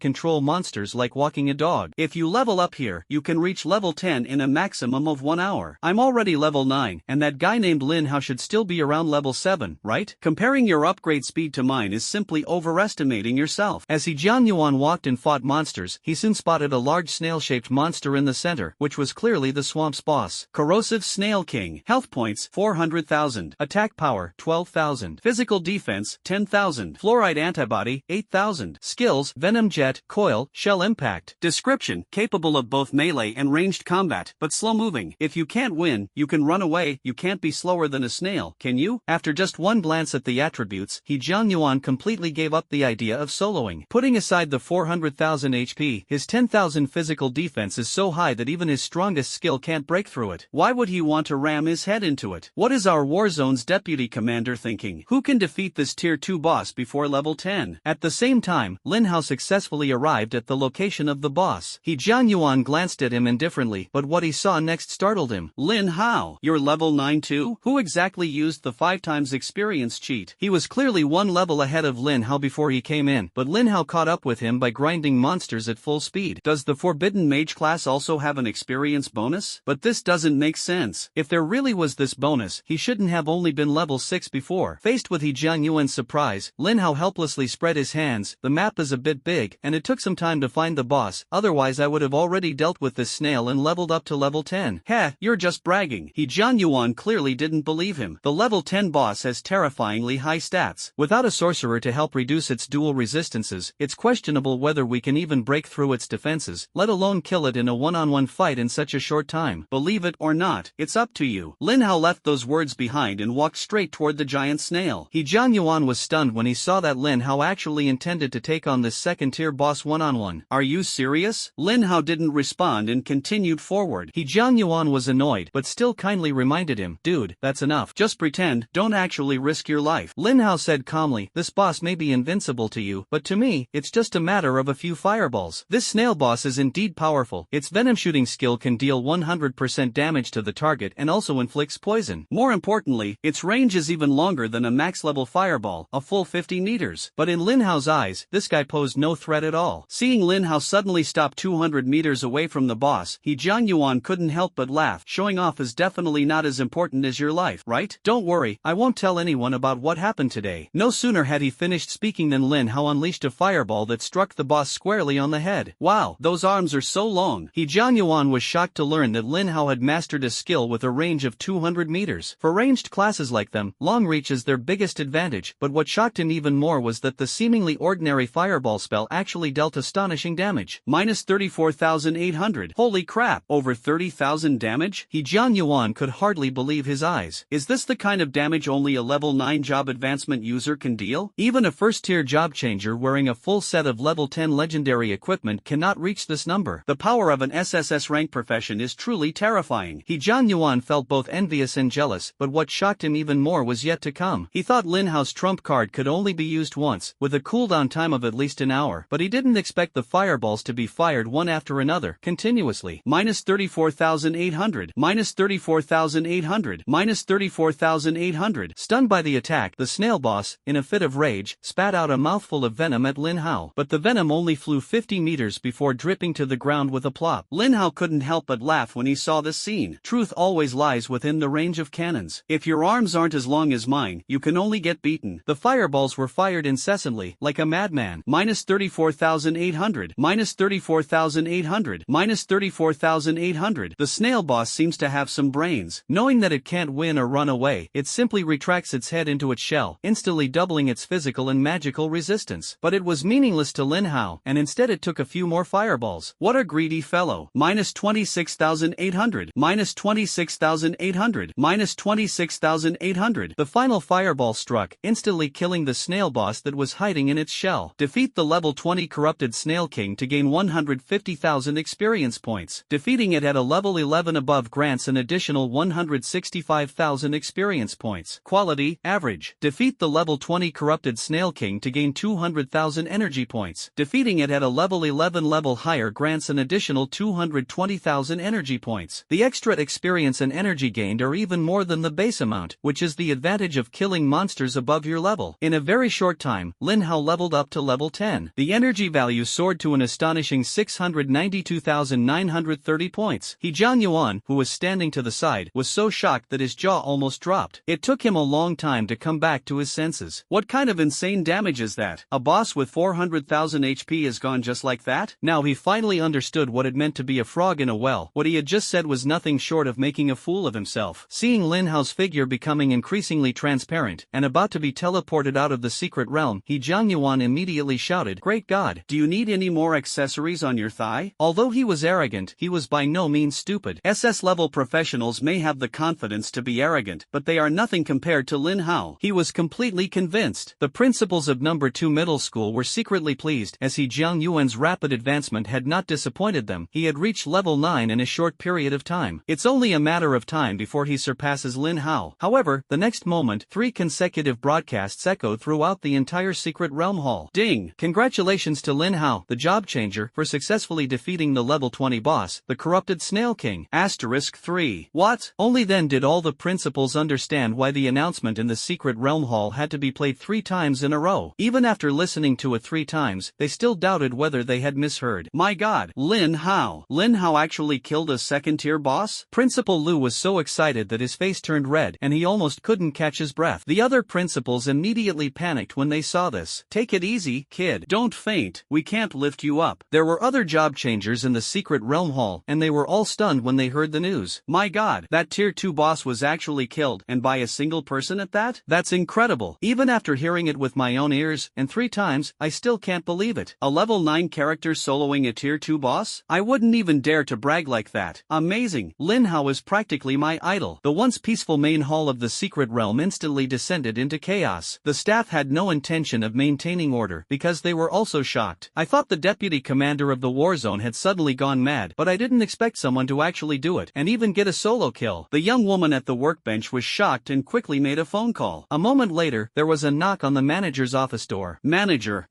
control monsters like walking a dog. If you level up here, you can reach level 10 in a maximum of 1 hour. I'm already level 9, and that guy named Lin Hao should still be around level 7, right? Comparing your upgrade speed to mine is simply overestimating yourself. As He Jiangyuan walked and fought monsters, he soon spotted a large snail-shaped monster in the center, which was clearly the swamp's boss. Corrosive Snail King. Health points, 400,000. Attack power, 12,000. Physical defense, 10,000. Fluoride antibody, 8,000. Skills, Venom Jet, Coil, Shell Impact. Description, capable of both melee and ranged combat, but slow-moving. If you can't win, you can run away. You can't be slower than a snail, can you? After just one glance at the attributes, He Jiangyuan completely gave up the idea of soloing. Putting aside the 400,000 HP, his 10,000 physical defense is so high that even his strongest skill can't break through it. Why would he want to ram his head into it? What is our Warzone's deputy commander thinking? Who can defeat this tier 2 boss before level 10? At the same time, Lin Hao successfully arrived at the location of the boss. He Jiangyuan glanced at him indifferently, but what he saw next startled him. Lin Hao, you're level 9 too? Who exactly used the 5 times experience cheat? He was clearly one level ahead of Lin Hao before he came in, but Lin Hao caught up with him by grinding monsters at full speed. Does the Forbidden Mage class also have an experience bonus? But this doesn't make sense. If there really was this bonus, he shouldn't have only been level 6 before. Faced with He Jiangyuan's surprise, Lin Hao helplessly spread his hands. The map is a bit big, and it took some time to find the boss, otherwise I would have already dealt with this snail and leveled up to level 10. Heh, you're just bragging. He Jiangyuan clearly didn't believe him. The level 10 boss has terrifyingly high stats. Without a sorcerer to help reduce its dual resistances, it's questionable whether we can even break through its defenses, let alone kill it in a one-on-one fight in such a short time. Believe it or not, it's up to you. Lin Hao left those words behind and walked straight toward the giant snail. He Jiangyuan was stunned when he saw that Lin Hao actually intended to take on this second-tier boss one-on-one. Are you serious? Lin Hao didn't respond and continued forward. He Jiangyuan was annoyed, but still kindly reminded him, dude, that's enough. Just pretend, don't actually risk your life. Lin Hao said calmly, this boss may be invincible to you, but to me, it's just a matter of a few fireballs. This snail boss is indeed powerful. Its venom shooting skill can deal 100% damage to the target and also inflicts poison. More importantly, its range is even longer than a max-level fireball, a full 50 meters. But in Lin Hao's eyes, this guy posed no threat at all. Seeing Lin Hao suddenly stop 200 meters away from the boss, He Jiangyuan couldn't help but laugh. Showing off is definitely not as important as your life, right? Don't worry, I won't tell anyone about what happened today. No sooner had he finished speaking than Lin Hao unleashed a fireball that struck the boss squarely on the head. Wow, those arms are so long. He Jiangyuan was shocked to learn that Lin Hao had mastered a skill with a range of 200 meters. For ranged classes like them, long reach is their biggest advantage, but what shocked him even more was that the seemingly ordinary fireball spell actually dealt astonishing damage. Minus 34,800. Holy crap, over 30,000 damage? He Jiangyuan could hardly believe his eyes. Is this the kind of damage only a level 9 job advancement user can deal? Even a first-tier job changer wearing a full set of level 10 legendary equipment cannot reach this number. The power of an SSS rank profession is truly terrifying. He Jiangyuan felt both envious and jealous, but what shocked him even more was yet to come. He thought Lin Hao's trump card could only be used once, with a cooldown time of at least an hour, but he didn't expect the fireballs to be fired one after another, continuously. Minus 34,800. Minus 34,800. Minus 34,800. Stunned by the attack, the snail boss, in a fit of rage, spat out a mouthful of venom at Lin Hao, but the venom only flew 50 meters before dripping to the ground with a plop. Lin Hao couldn't help but laugh when he saw this scene. Truth always lies within the range of cannons. If your arms aren't as long as mine, you can only get beaten. The fireballs were fired incessantly, like a madman. Minus 34,800. Minus 34,800. Minus 34,800. The snail boss seems to have some brains. Knowing that it can't win or run away, it simply retracts its head into its shell, instantly doubling its physical and magical resistance. But it was meaningless to Lin Hao, and instead it took a few more fireballs. What a greedy fellow. Minus 26,800. Minus 26,800. Minus 26,800. The final fireball struck, instantly killing the snail boss that was hiding in its shell. Defeat the level 20 corrupted Snail King to gain 150,000 experience points. Defeating it at a level 11 above grants an additional 165,000 experience points. Quality, average. Defeat the level 20 corrupted Snail King to gain 200 100,000 energy points. Defeating it at a level 11 level higher grants an additional 220,000 energy points. The extra experience and energy gained are even more than the base amount, which is the advantage of killing monsters above your level. In a very short time, Lin Hao leveled up to level 10. The energy value soared to an astonishing 692,930 points. Jiang Yuan, who was standing to the side, was so shocked that his jaw almost dropped. It took him a long time to come back to his senses. What kind of insane damage is that? A boss with 400,000 HP is gone just like that? Now he finally understood what it meant to be a frog in a well. What he had just said was nothing short of making a fool of himself. Seeing Lin Hao's figure becoming increasingly transparent and about to be teleported out of the secret realm, Jiang Yuan immediately shouted, "Great God, do you need any more accessories on your thigh?" Although he was arrogant, he was by no means stupid. SS level professionals may have the confidence to be arrogant, but they are nothing compared to Lin Hao. He was completely convinced. The principals of number 2 middle school were secretly pleased, as Jiang Yuan's rapid advancement had not disappointed them. He had reached level 9 in a short period of time. It's only a matter of time before he surpasses Lin Hao. However, the next moment, 3 consecutive broadcasts echoed throughout the entire secret realm hall. Ding! Congratulations to Lin Hao, the job changer, for successfully defeating the level 20 boss, the corrupted Snail King. Asterisk 3. What? Only then did all the principals understand why the announcement in the secret realm hall had to be played 3 times in a row. Even after listening to it 3 times, they still doubted whether they had misheard. My God, Lin Hao! Lin Hao actually killed a second-tier boss? Principal Lu was so excited that his face turned red and he almost couldn't catch his breath. The other principals immediately panicked when they saw this. Take it easy, kid. Don't faint. We can't lift you up. There were other job changers in the secret realm hall, and they were all stunned when they heard the news. My God, that tier 2 boss was actually killed, and by a single person at that? That's incredible. Even after hearing it with my own ears, and 3 times, I still can't believe it. A level 9 character soloing a tier 2 boss? I wouldn't even dare to brag like that. Amazing. Lin Hao is practically my idol. The once peaceful main hall of the secret realm instantly descended into chaos. The staff had no intention of maintaining order because they were also shocked. I thought the deputy commander of the war zone had suddenly gone mad, but I didn't expect someone to actually do it and even get a solo kill. The young woman at the workbench was shocked and quickly made a phone call. A moment later, there was a knock on the manager's office door. Manager,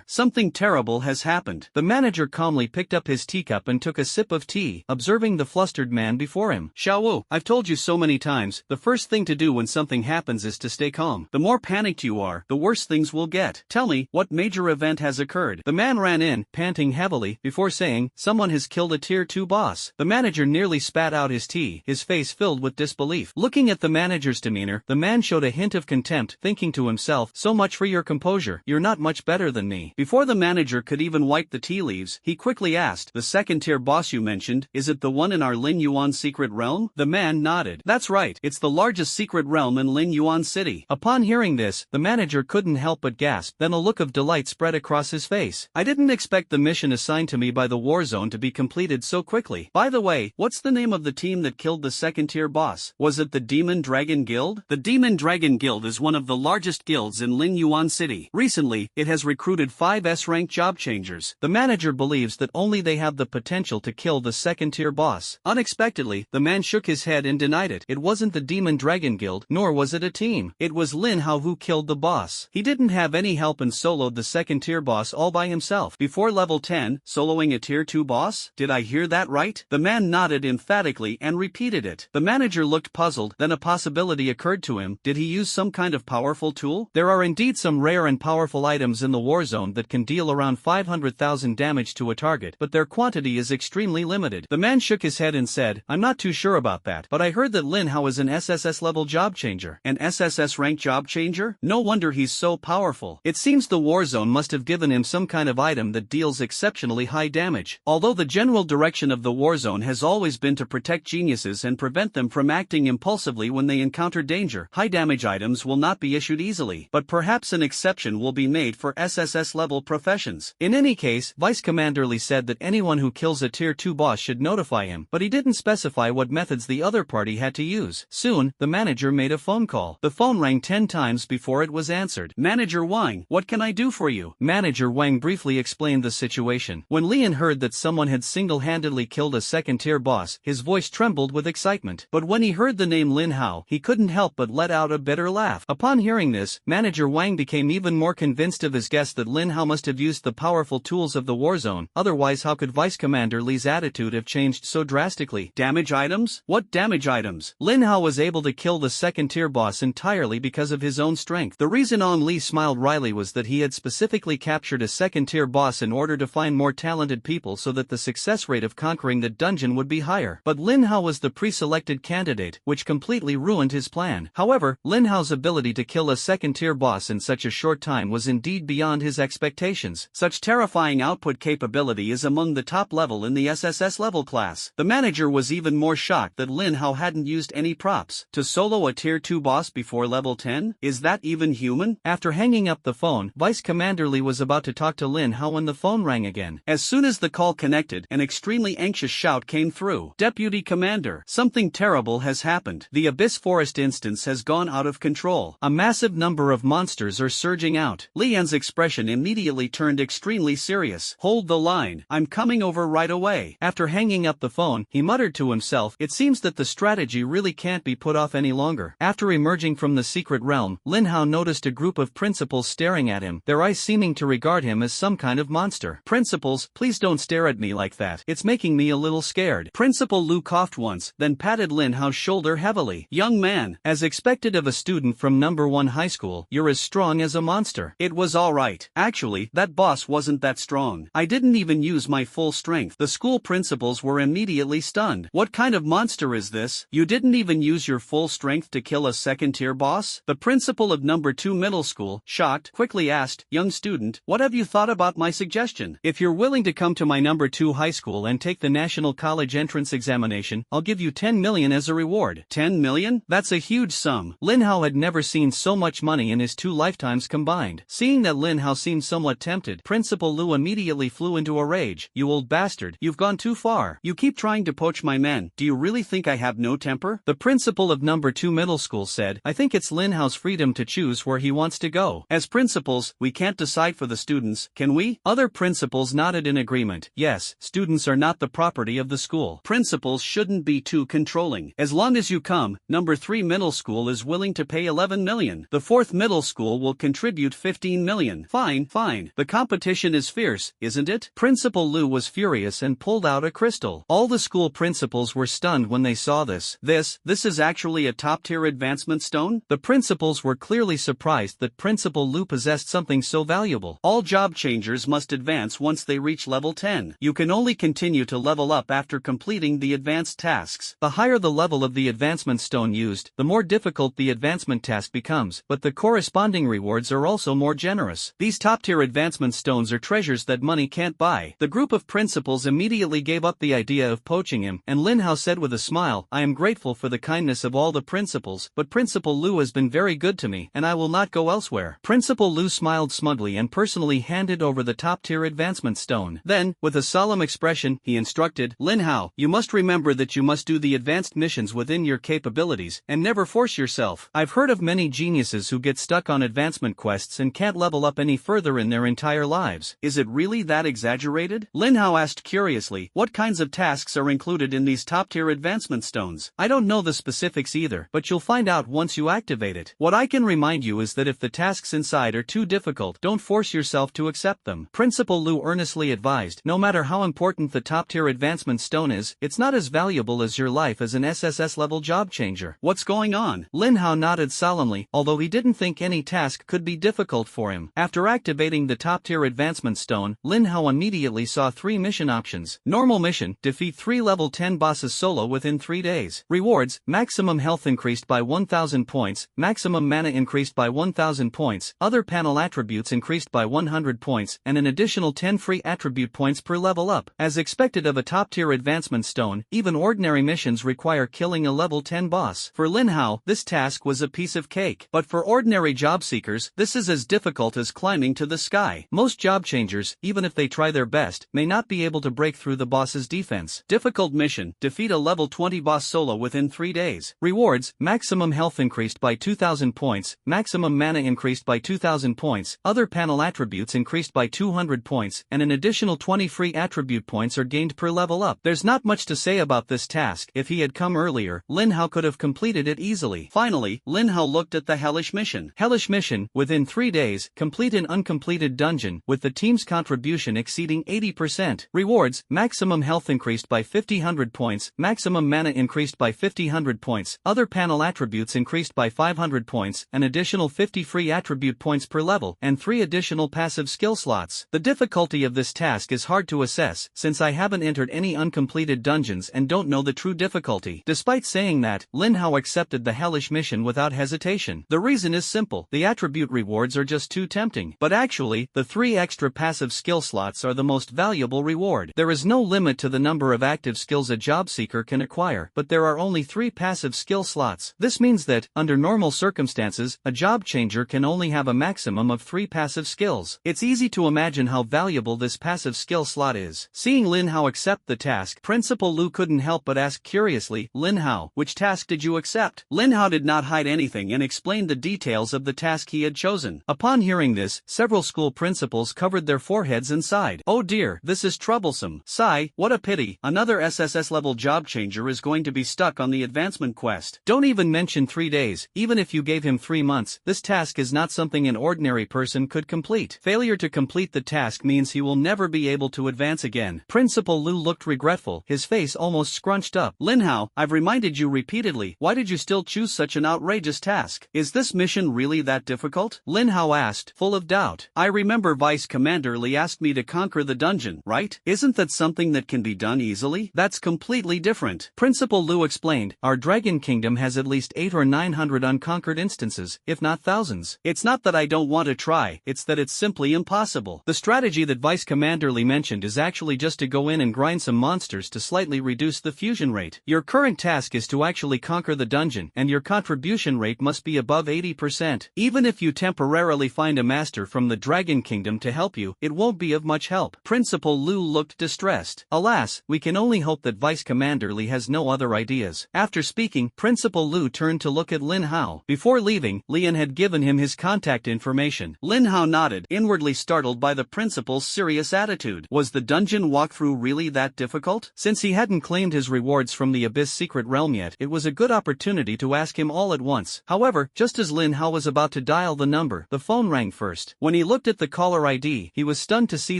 something terrible has happened. The manager calmly picked up his teacup and took a sip of tea, observing the flustered man before him. Xiaowu, I've told you so many times, the first thing to do when something happens is to stay calm. The more panicked you are, the worse things will get. Tell me, what major event has occurred? The man ran in, panting heavily, before saying, someone has killed a tier 2 boss. The manager nearly spat out his tea, his face filled with disbelief. Looking at the manager's demeanor, the man showed a hint of contempt, thinking to himself, so much for your composure, you're not much better than me. Before the manager could even wipe the tea leaves, he quickly asked, the second tier boss you mentioned, is it the one in our Lin Yuan secret realm? The man nodded. That's right, it's the largest secret realm in Lin Yuan City. Upon hearing this, the manager couldn't help but gasp, then a look of delight spread across his face. I didn't expect the mission assigned to me by the war zone to be completed so quickly. By the way, what's the name of the team that killed the second tier boss? Was it the Demon Dragon Guild? The Demon Dragon Guild is one of the largest guilds in Lin Yuan City. Recently, it has recruited 5 S-rank job changers. The manager believes that only they have the potential to kill the second tier boss. Unexpectedly, the man shook his head and denied it. It wasn't the Demon Dragon Guild, nor was it a team. It was Lin Hao who killed the boss. He didn't have any help and soloed the second tier boss all by himself. Before level 10, soloing a tier 2 boss? Did I hear that right? The man nodded emphatically and repeated it. The manager looked puzzled, then a possibility occurred to him. Did he use some kind of powerful tool? There are indeed some rare and powerful items in the war zone that can deal around 500,000 damage to a target, but their quantity is extremely limited. The man shook his head and said, I'm not too sure about that, but I heard that Lin Hao is an SSS level job changer. An SSS rank job changer? No wonder he's so powerful. It seems the war zone must have given him some kind of item that deals exceptionally high damage. Although the general direction of the war zone has always been to protect geniuses and prevent them from acting impulsively when they encounter danger, high damage items will not be issued easily, but perhaps an exception will be made for SSS level professions. In any case, Vice Commander Lee said that anyone who kills a tier 2 boss should notify him, but he didn't specify what methods the other party had to use. Soon, the manager made a phone call. The phone rang 10 times before it was answered. Manager Wang, what can I do for you? Manager Wang briefly explained the situation. When Lian heard that someone had single-handedly killed a second-tier boss, his voice trembled with excitement. But when he heard the name Lin Hao, he couldn't help but let out a bitter laugh. Upon hearing this, Manager Wang became even more convinced convinced of his guess that Lin Hao must have used the powerful tools of the war zone, otherwise how could Vice Commander Li's attitude have changed so drastically? Damage items? What damage items? Lin Hao was able to kill the second-tier boss entirely because of his own strength. The reason Ong Li smiled wryly was that he had specifically captured a second-tier boss in order to find more talented people so that the success rate of conquering the dungeon would be higher. But Lin Hao was the pre-selected candidate, which completely ruined his plan. However, Lin Hao's ability to kill a second-tier boss in such a short time was indeed beyond his expectations. Such terrifying output capability is among the top level in the SSS level class. The manager was even more shocked that Lin Hao hadn't used any props to solo a tier 2 boss before level 10? Is that even human? After hanging up the phone, Vice Commander Li was about to talk to Lin Hao when the phone rang again. As soon as the call connected, an extremely anxious shout came through. Deputy Commander, something terrible has happened. The Abyss Forest instance has gone out of control. A massive number of monsters are surging out. Li Yan's expression immediately turned extremely serious. Hold the line. I'm coming over right away. After hanging up the phone, he muttered to himself, it seems that the strategy really can't be put off any longer. After emerging from the secret realm, Lin Hao noticed a group of principals staring at him, their eyes seeming to regard him as some kind of monster. Principals, please don't stare at me like that. It's making me a little scared. Principal Lu coughed once, then patted Lin Hao's shoulder heavily. Young man, as expected of a student from number 1 high school, you're as strong as a monster. It was alright. Actually, that boss wasn't that strong. I didn't even use my full strength. The school principals were immediately stunned. What kind of monster is this? You didn't even use your full strength to kill a second-tier boss? The principal of number 2 middle school, shocked, quickly asked, young student, what have you thought about my suggestion? If you're willing to come to my number 2 high school and take the national college entrance examination, I'll give you 10 million as a reward. 10 million? That's a huge sum. Lin Hao had never seen so much money in his 2 lifetimes combined. Seeing that Lin Hao seemed somewhat tempted, Principal Lu immediately flew into a rage. You old bastard, you've gone too far. You keep trying to poach my men. Do you really think I have no temper? The principal of number 2 middle school said, I think it's Lin Hao's freedom to choose where he wants to go. As principals, we can't decide for the students, can we? Other principals nodded in agreement. Yes, students are not the property of the school. Principals shouldn't be too controlling. As long as you come, number 3 middle school is willing to pay 11 million. The 4th middle school will contribute 15 million. Fine, fine. The competition is fierce, isn't it? Principal Lu was furious and pulled out a crystal. All the school principals were stunned when they saw this. This is actually a top-tier advancement stone? The principals were clearly surprised that Principal Lu possessed something so valuable. All job changers must advance once they reach level 10. You can only continue to level up after completing the advanced tasks. The higher the level of the advancement stone used, the more difficult the advancement task becomes, but the corresponding rewards are also more generous. These top-tier advancement stones are treasures that money can't buy. The group of principals immediately gave up the idea of poaching him, and Lin Hao said with a smile, I am grateful for the kindness of all the principals, but Principal Lu has been very good to me, and I will not go elsewhere. Principal Lu smiled smugly and personally handed over the top-tier advancement stone. Then, with a solemn expression, he instructed, Lin Hao, you must remember that you must do the advanced missions within your capabilities, and never force yourself. I've heard of many geniuses who get stuck on advancement quests and can't level up any further in their entire lives. Is it really that exaggerated? Lin Hao asked curiously, what kinds of tasks are included in these top-tier advancement stones? I don't know the specifics either, but you'll find out once you activate it. What I can remind you is that if the tasks inside are too difficult, don't force yourself to accept them. Principal Lu earnestly advised, no matter how important the top-tier advancement stone is, it's not as valuable as your life as an SSS-level job changer. What's going on? Lin Hao nodded solemnly, although he didn't think any task could be difficult for him. After activating the top-tier advancement stone, Lin Hao immediately saw 3 mission options. Normal mission, defeat 3 level 10 bosses solo within 3 days. Rewards, maximum health increased by 1000 points, maximum mana increased by 1000 points, other panel attributes increased by 100 points, and an additional 10 free attribute points per level up. As expected of a top-tier advancement stone, even ordinary missions require killing a level 10 boss. For Lin Hao, this task was a piece of cake. But for ordinary job seekers, this is as difficult as climbing to the sky. Most job changers, even if they try their best, may not be able to break through the boss's defense. Difficult mission, defeat a level 20 boss solo within 3 days. Rewards, maximum health increased by 2000 points, maximum mana increased by 2000 points, other panel attributes increased by 200 points, and an additional 20 free attribute points are gained per level up. There's not much to say about this task. If he had come earlier, Lin Hao could have completed it easily. Finally, Lin Hao looked at the hellish mission. Hellish mission, within 3 days, days, complete an uncompleted dungeon, with the team's contribution exceeding 80%. Rewards: maximum health increased by 50 points, maximum mana increased by 50 points, other panel attributes increased by 500 points, an additional 50 free attribute points per level, and 3 additional passive skill slots. The difficulty of this task is hard to assess, since I haven't entered any uncompleted dungeons and don't know the true difficulty. Despite saying that, Lin Hao accepted the hellish mission without hesitation. The reason is simple: the attribute rewards are just too tempting. But actually, the 3 extra passive skill slots are the most valuable reward. There is no limit to the number of active skills a job seeker can acquire, but there are only 3 passive skill slots. This means that, under normal circumstances, a job changer can only have a maximum of 3 passive skills. It's easy to imagine how valuable this passive skill slot is. Seeing Lin Hao accept the task, Principal Lu couldn't help but ask curiously, "Lin Hao, which task did you accept?" Lin Hao did not hide anything and explained the details of the task he had chosen. Upon hearing this, several school principals covered their foreheads and sighed. "Oh dear, this is troublesome. Sigh, what a pity. Another SSS level job changer is going to be stuck on the advancement quest." Don't even mention 3 days. Even if you gave him 3 months, this task is not something an ordinary person could complete. Failure to complete the task means he will never be able to advance again. Principal Lu looked regretful, his face almost scrunched up. "Lin Hao, I've reminded you repeatedly. Why did you still choose such an outrageous task? Is this mission really that difficult?" Lin Hao asked, full of doubt. "I remember Vice Commander Li asked me to conquer the dungeon, right? Isn't that something that can be done easily?" "That's completely different." Principal Lu explained. "Our Dragon Kingdom has at least 800 or 900 unconquered instances, if not thousands. It's not that I don't want to try, it's that it's simply impossible. The strategy that Vice Commander Li mentioned is actually just to go in and grind some monsters to slightly reduce the fusion rate. Your current task is to actually conquer the dungeon, and your contribution rate must be above 80%. Even if you temporarily find a master from the Dragon Kingdom to help you, it won't be of much help." Principal Lu looked distressed. "Alas, we can only hope that Vice Commander Li has no other ideas." After speaking, Principal Lu turned to look at Lin Hao. Before leaving, Lian had given him his contact information. Lin Hao nodded, inwardly startled by the principal's serious attitude. Was the dungeon walkthrough really that difficult? Since he hadn't claimed his rewards from the Abyss Secret Realm yet, it was a good opportunity to ask him all at once. However, just as Lin Hao was about to dial the number, the phone rang first. When he looked at the caller ID, he was stunned to see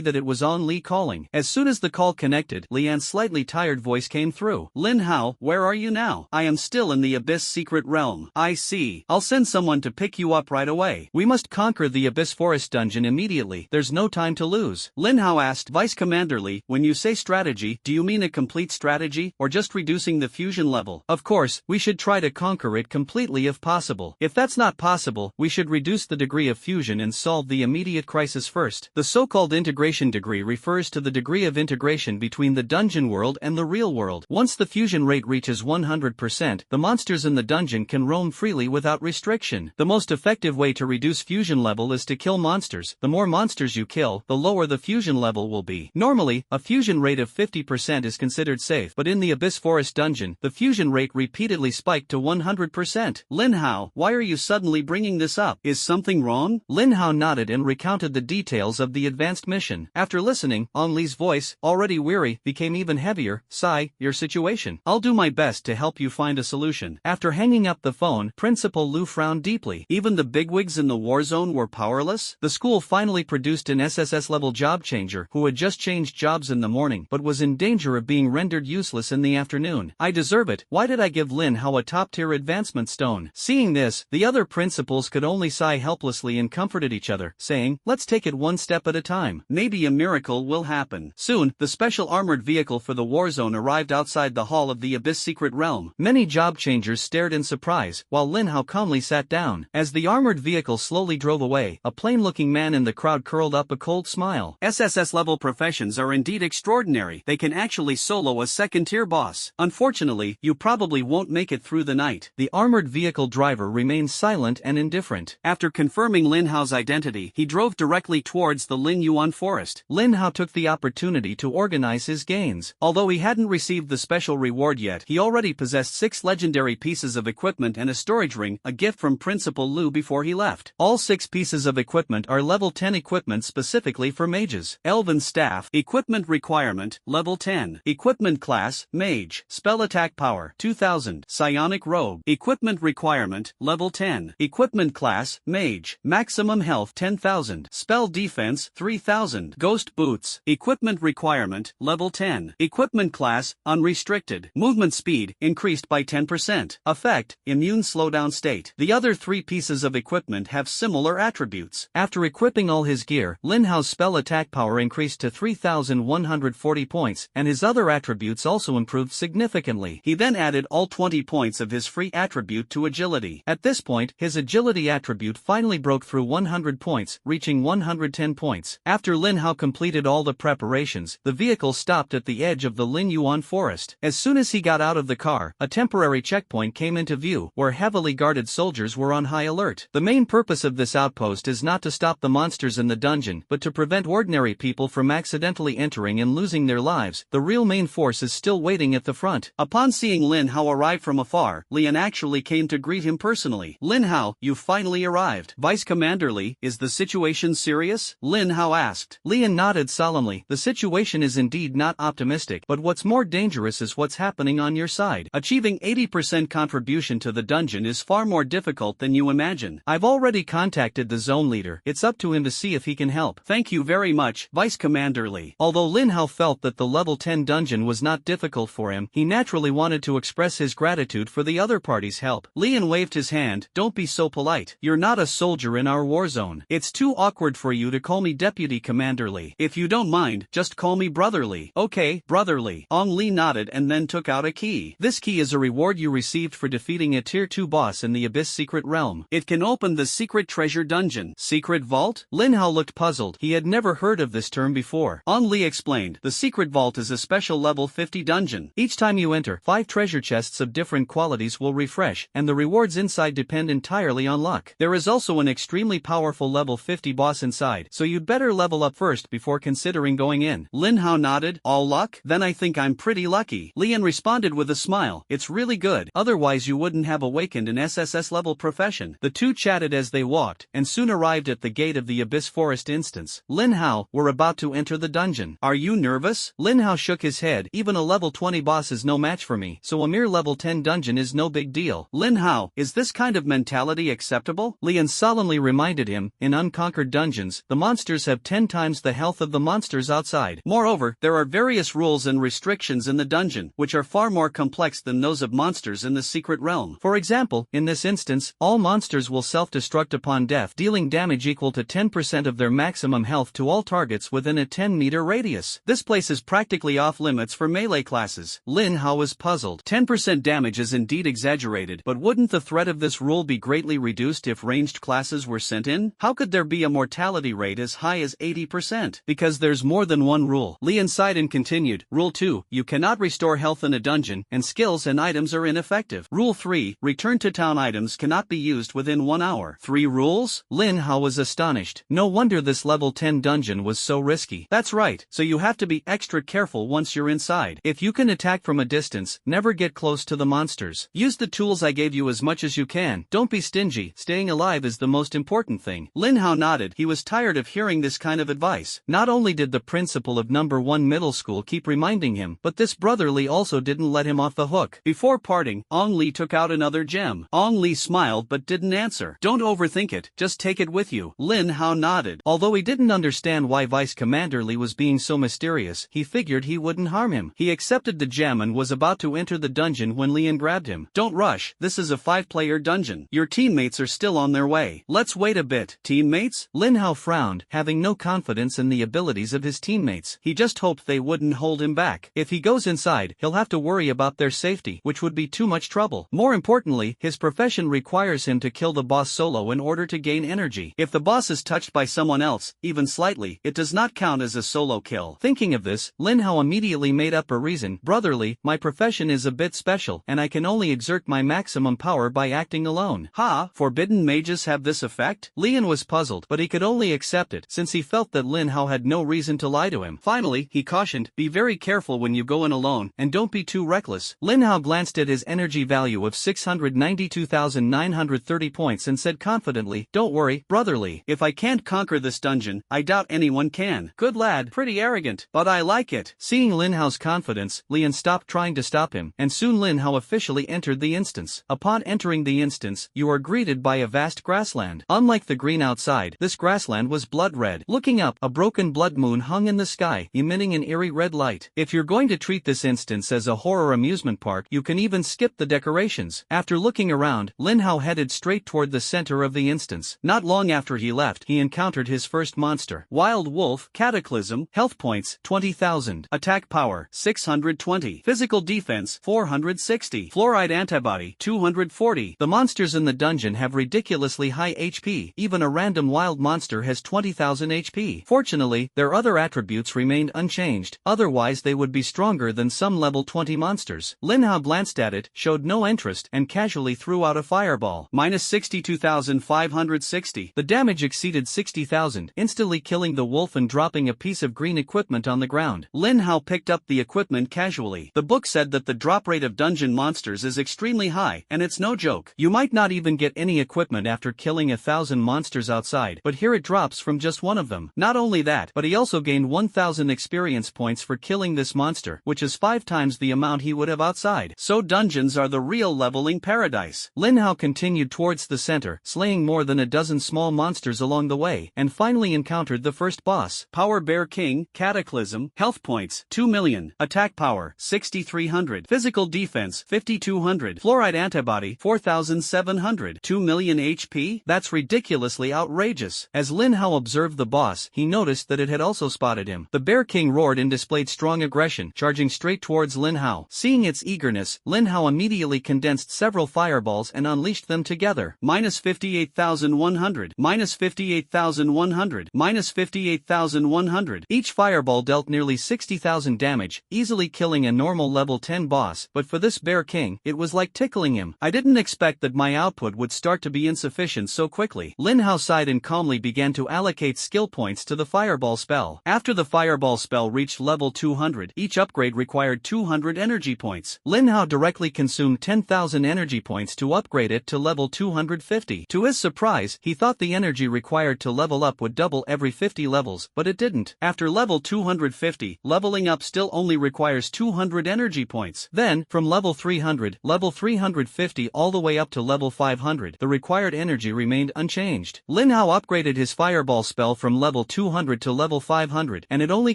that it was On Li calling. As soon as the call connected, Lian's slightly tired voice came through. "Lin Hao, where are you now?" "I am still in the Abyss Secret Realm." "I see. I'll send someone to pick you up right away. We must conquer the Abyss Forest dungeon immediately. There's no time to lose." Lin Hao asked Vice Commander Li, "When you say strategy, do you mean a complete strategy, or just reducing the fusion level?" "Of course, we should try to conquer it completely if possible. If that's not possible, we should reduce the degree of fusion and solve the immediate crisis first." The so-called integration degree refers to the degree of integration between the dungeon world and the real world. Once the fusion rate reaches 100%, the monsters in the dungeon can roam freely without restriction. The most effective way to reduce fusion level is to kill monsters. The more monsters you kill, the lower the fusion level will be. Normally, a fusion rate of 50% is considered safe, but in the Abyss Forest dungeon, the fusion rate repeatedly spiked to 100%. "Lin Hao, why are you suddenly bringing this up? Is something wrong?" Lin Hao nodded and recounted the details of the advanced mission. After listening, On Li's voice, already weary, became even heavier. "Sigh, your situation. I'll do my best to help you find a solution." After hanging up the phone, Principal Lu frowned deeply. Even the bigwigs in the war zone were powerless? The school finally produced an SSS-level job changer who had just changed jobs in the morning but was in danger of being rendered useless in the afternoon. "I deserve it. Why did I give Lin Hao a top-tier advancement stone?" Seeing this, the other principals could only sigh helplessly and comforted each other, saying, "Let's take it one step at a time. Maybe a miracle will happen." Soon, the special armored vehicle for the war zone arrived outside the hall of the Abyss Secret Realm. Many job changers stared in surprise, while Lin Hao calmly sat down. As the armored vehicle slowly drove away, a plain-looking man in the crowd curled up a cold smile. "SSS-level professions are indeed extraordinary. They can actually solo a second-tier boss. Unfortunately, you probably won't make it through the night." The armored vehicle driver remained silent and indifferent. After confirming Lin Hao's identity, he drove directly towards the Ling Yuan forest. Lin Hao took the opportunity to organize his gains. Although he hadn't received the special reward yet, he already possessed 6 legendary pieces of equipment and a storage ring, a gift from Principal Lu before he left. All 6 pieces of equipment are level 10 equipment specifically for mages. Elven Staff, equipment requirement, level 10. Equipment class, Mage. Spell attack power, 2000. Psionic Robe, equipment requirement, level 10. Equipment class, Mage. Maximum health 10,000. Spell defense 3,000. Ghost boots. Equipment requirement, level 10. Equipment class, unrestricted. Movement speed, increased by 10%. Effect, immune slowdown state. The other 3 pieces of equipment have similar attributes. After equipping all his gear, Lin Hao's spell attack power increased to 3,140 points, and his other attributes also improved significantly. He then added all 20 points of his free attribute to agility. At this point, his agility attribute finally broke through 100 points, reaching 110 points. After Lin Hao completed all the preparations, the vehicle stopped at the edge of the Lin Yuan forest. As soon as he got out of the car, a temporary checkpoint came into view, where heavily guarded soldiers were on high alert. The main purpose of this outpost is not to stop the monsters in the dungeon, but to prevent ordinary people from accidentally entering and losing their lives. The real main force is still waiting at the front. Upon seeing Lin Hao arrive from afar, Lian actually came to greet him personally. Lin Hao, you finally arrived. Vice Commander Li, is the situation serious? Lin Hao asked. Lian nodded solemnly. The situation is indeed not optimistic, but what's more dangerous is what's happening on your side. Achieving 80% contribution to the dungeon is far more difficult than you imagine. I've already contacted the zone leader. It's up to him to see if he can help. Thank you very much, Vice Commander Li. Although Lin Hao felt that the level 10 dungeon was not difficult for him, he naturally wanted to express his gratitude for the other party's help. Lian waved his hand. Don't be so polite. You're not a soldier in our war zone. It's too awkward for you to call me Deputy Commander Li. If you don't mind, just call me Brother Li. Okay, Brother Li. Ong Li nodded and then took out a key. This key is a reward you received for defeating a tier 2 boss in the Abyss Secret Realm. It can open the secret treasure dungeon. Secret vault? Lin Hao looked puzzled. He had never heard of this term before. Ong Li explained. The secret vault is a special level 50 dungeon. Each time you enter, 5 treasure chests of different qualities will refresh, and the rewards inside depend entirely on luck. There is also an extremely powerful level 50 boss inside, so you'd better level up first before considering going in. Lin Hao nodded. All luck? Then I think I'm pretty lucky. Lian responded with a smile. It's really good. Otherwise you wouldn't have awakened an SSS level profession. The two chatted as they walked, and soon arrived at the gate of the Abyss Forest instance. Lin Hao, we're about to enter the dungeon. Are you nervous? Lin Hao shook his head. Even a level 20 boss is no match for me, so a mere level 10 dungeon is no big deal. Lin Hao, is this kind of mentality acceptable? Lian solemnly reminded him, in unconquered dungeons, the monsters have 10 times the health of the monsters outside. Moreover, there are various rules and restrictions in the dungeon, which are far more complex than those of monsters in the secret realm. For example, in this instance, all monsters will self-destruct upon death, dealing damage equal to 10% of their maximum health to all targets within a 10-meter radius. This place is practically off-limits for melee classes. Lin Hao was puzzled. 10% damage is indeed exaggerated, but wouldn't the threat of this rule be greatly reduced if ranged classes were sent in? How could there be a mortality rate as high as 80%? Because there's more than one rule. Lian sighed and continued. Rule 2, you cannot restore health in a dungeon, and skills and items are ineffective. Rule 3, return to town items cannot be used within 1 hour. 3 rules? Lin Hao was astonished. No wonder this level 10 dungeon was so risky. That's right, so you have to be extra careful once you're inside. If you can attack from a distance, never get close to the monsters. Use the tools I gave you as much as you can. Don't be stingy. Staying alive is the most important thing. Lin Hao nodded. He was tired of hearing this kind of advice. Not only did the principal of number 1 middle school keep reminding him, but this Brother Li also didn't let him off the hook. Before parting, Ong Li took out another gem. Ong Li smiled but didn't answer. Don't overthink it, just take it with you. Lin Hao nodded. Although he didn't understand why Vice Commander Li was being so mysterious, he figured he wouldn't harm him. He accepted the gem and was about to enter the dungeon when Lian grabbed him. Don't rush, this is a 5-player dungeon. Your teammates are still on their way. Let's wait a bit. Teammates? Lin Hao frowned, having no confidence in the abilities of his teammates. He just hoped they wouldn't hold him back. If he goes inside, he'll have to worry about their safety, which would be too much trouble. More importantly, his profession requires him to kill the boss solo in order to gain energy. If the boss is touched by someone else, even slightly, it does not count as a solo kill. Thinking of this, Lin Hao immediately made up a reason. Brother Li, my profession is a bit special, and I can only exert my maximum power by acting alone. Ha, forbidden mages have this effect? Lian was puzzled, but he could only accept it, since he felt that Lin Hao had no reason to lie to him. Finally, he cautioned, be very careful when you go in alone, and don't be too reckless. Lin Hao glanced at his energy value of 692,930 points and said confidently, don't worry, Brother Li, if I can't conquer this dungeon, I doubt anyone can. Good lad, pretty arrogant, but I like it. Seeing Lin Hao's confidence, Lian stopped trying to stop him, and soon Lin Hao officially entered the instance. Upon entering the instance, you are greeted by a vast grassland. grassland. Unlike the green outside, this grassland was blood red. Looking up, a broken blood moon hung in the sky, emitting an eerie red light. If you're going to treat this instance as a horror amusement park, you can even skip the decorations. After looking around, Lin Hao headed straight toward the center of the instance. Not long after he left, he encountered his first monster. Wild Wolf, Cataclysm, health points, 20,000. Attack power, 620. Physical defense, 460. Fluoride antibody, 240. The monsters in the dungeon have ridiculously high HP. Even a random wild monster has 20,000 HP. Fortunately, their other attributes remained unchanged, otherwise they would be stronger than some level 20 monsters. Lin Hao glanced at it, showed no interest, and casually threw out a fireball. Minus 62,560. The damage exceeded 60,000, instantly killing the wolf and dropping a piece of green equipment on the ground. Lin Hao picked up the equipment casually. The book said that the drop rate of dungeon monsters is extremely high, and it's no joke. You might not even get any equipment after killing 1,000 monsters outside, but here it drops from just one of them. Not only that, but he also gained 1,000 experience points for killing this monster, which is 5 times the amount he would have outside. So dungeons are the real leveling paradise. Lin Hao continued towards the center, slaying more than a dozen small monsters along the way, and finally encountered the first boss. Power Bear King, Cataclysm, health points, 2 million. Attack power, 6,300. Physical defense, 5,200. Fluoride antibody, 4,700. 2 million HP? That's ridiculously outrageous. As Lin Hao observed the boss, he noticed that it had also spotted him. The Bear King roared and displayed strong aggression, charging straight towards Lin Hao. Seeing its eagerness, Lin Hao immediately condensed several fireballs and unleashed them together. Minus 58,100. Minus 58,100. Minus 58,100. Each fireball dealt nearly 60,000 damage, easily killing a normal level 10 boss, but for this Bear King, it was like tickling him. I didn't expect that my output would start to be insufficient so quickly. Lin Hao sighed and calmly began to allocate skill points to the fireball spell. After the fireball spell reached level 200, each upgrade required 200 energy points. Lin Hao directly consumed 10,000 energy points to upgrade it to level 250. To his surprise, he thought the energy required to level up would double every 50 levels, but it didn't. After level 250, leveling up still only requires 200 energy points. Then, from level 300, level 350 all the way up to level 500, the required energy remained unchanged. Lin Hao upgraded his fireball spell from level 200 to level 500, and it only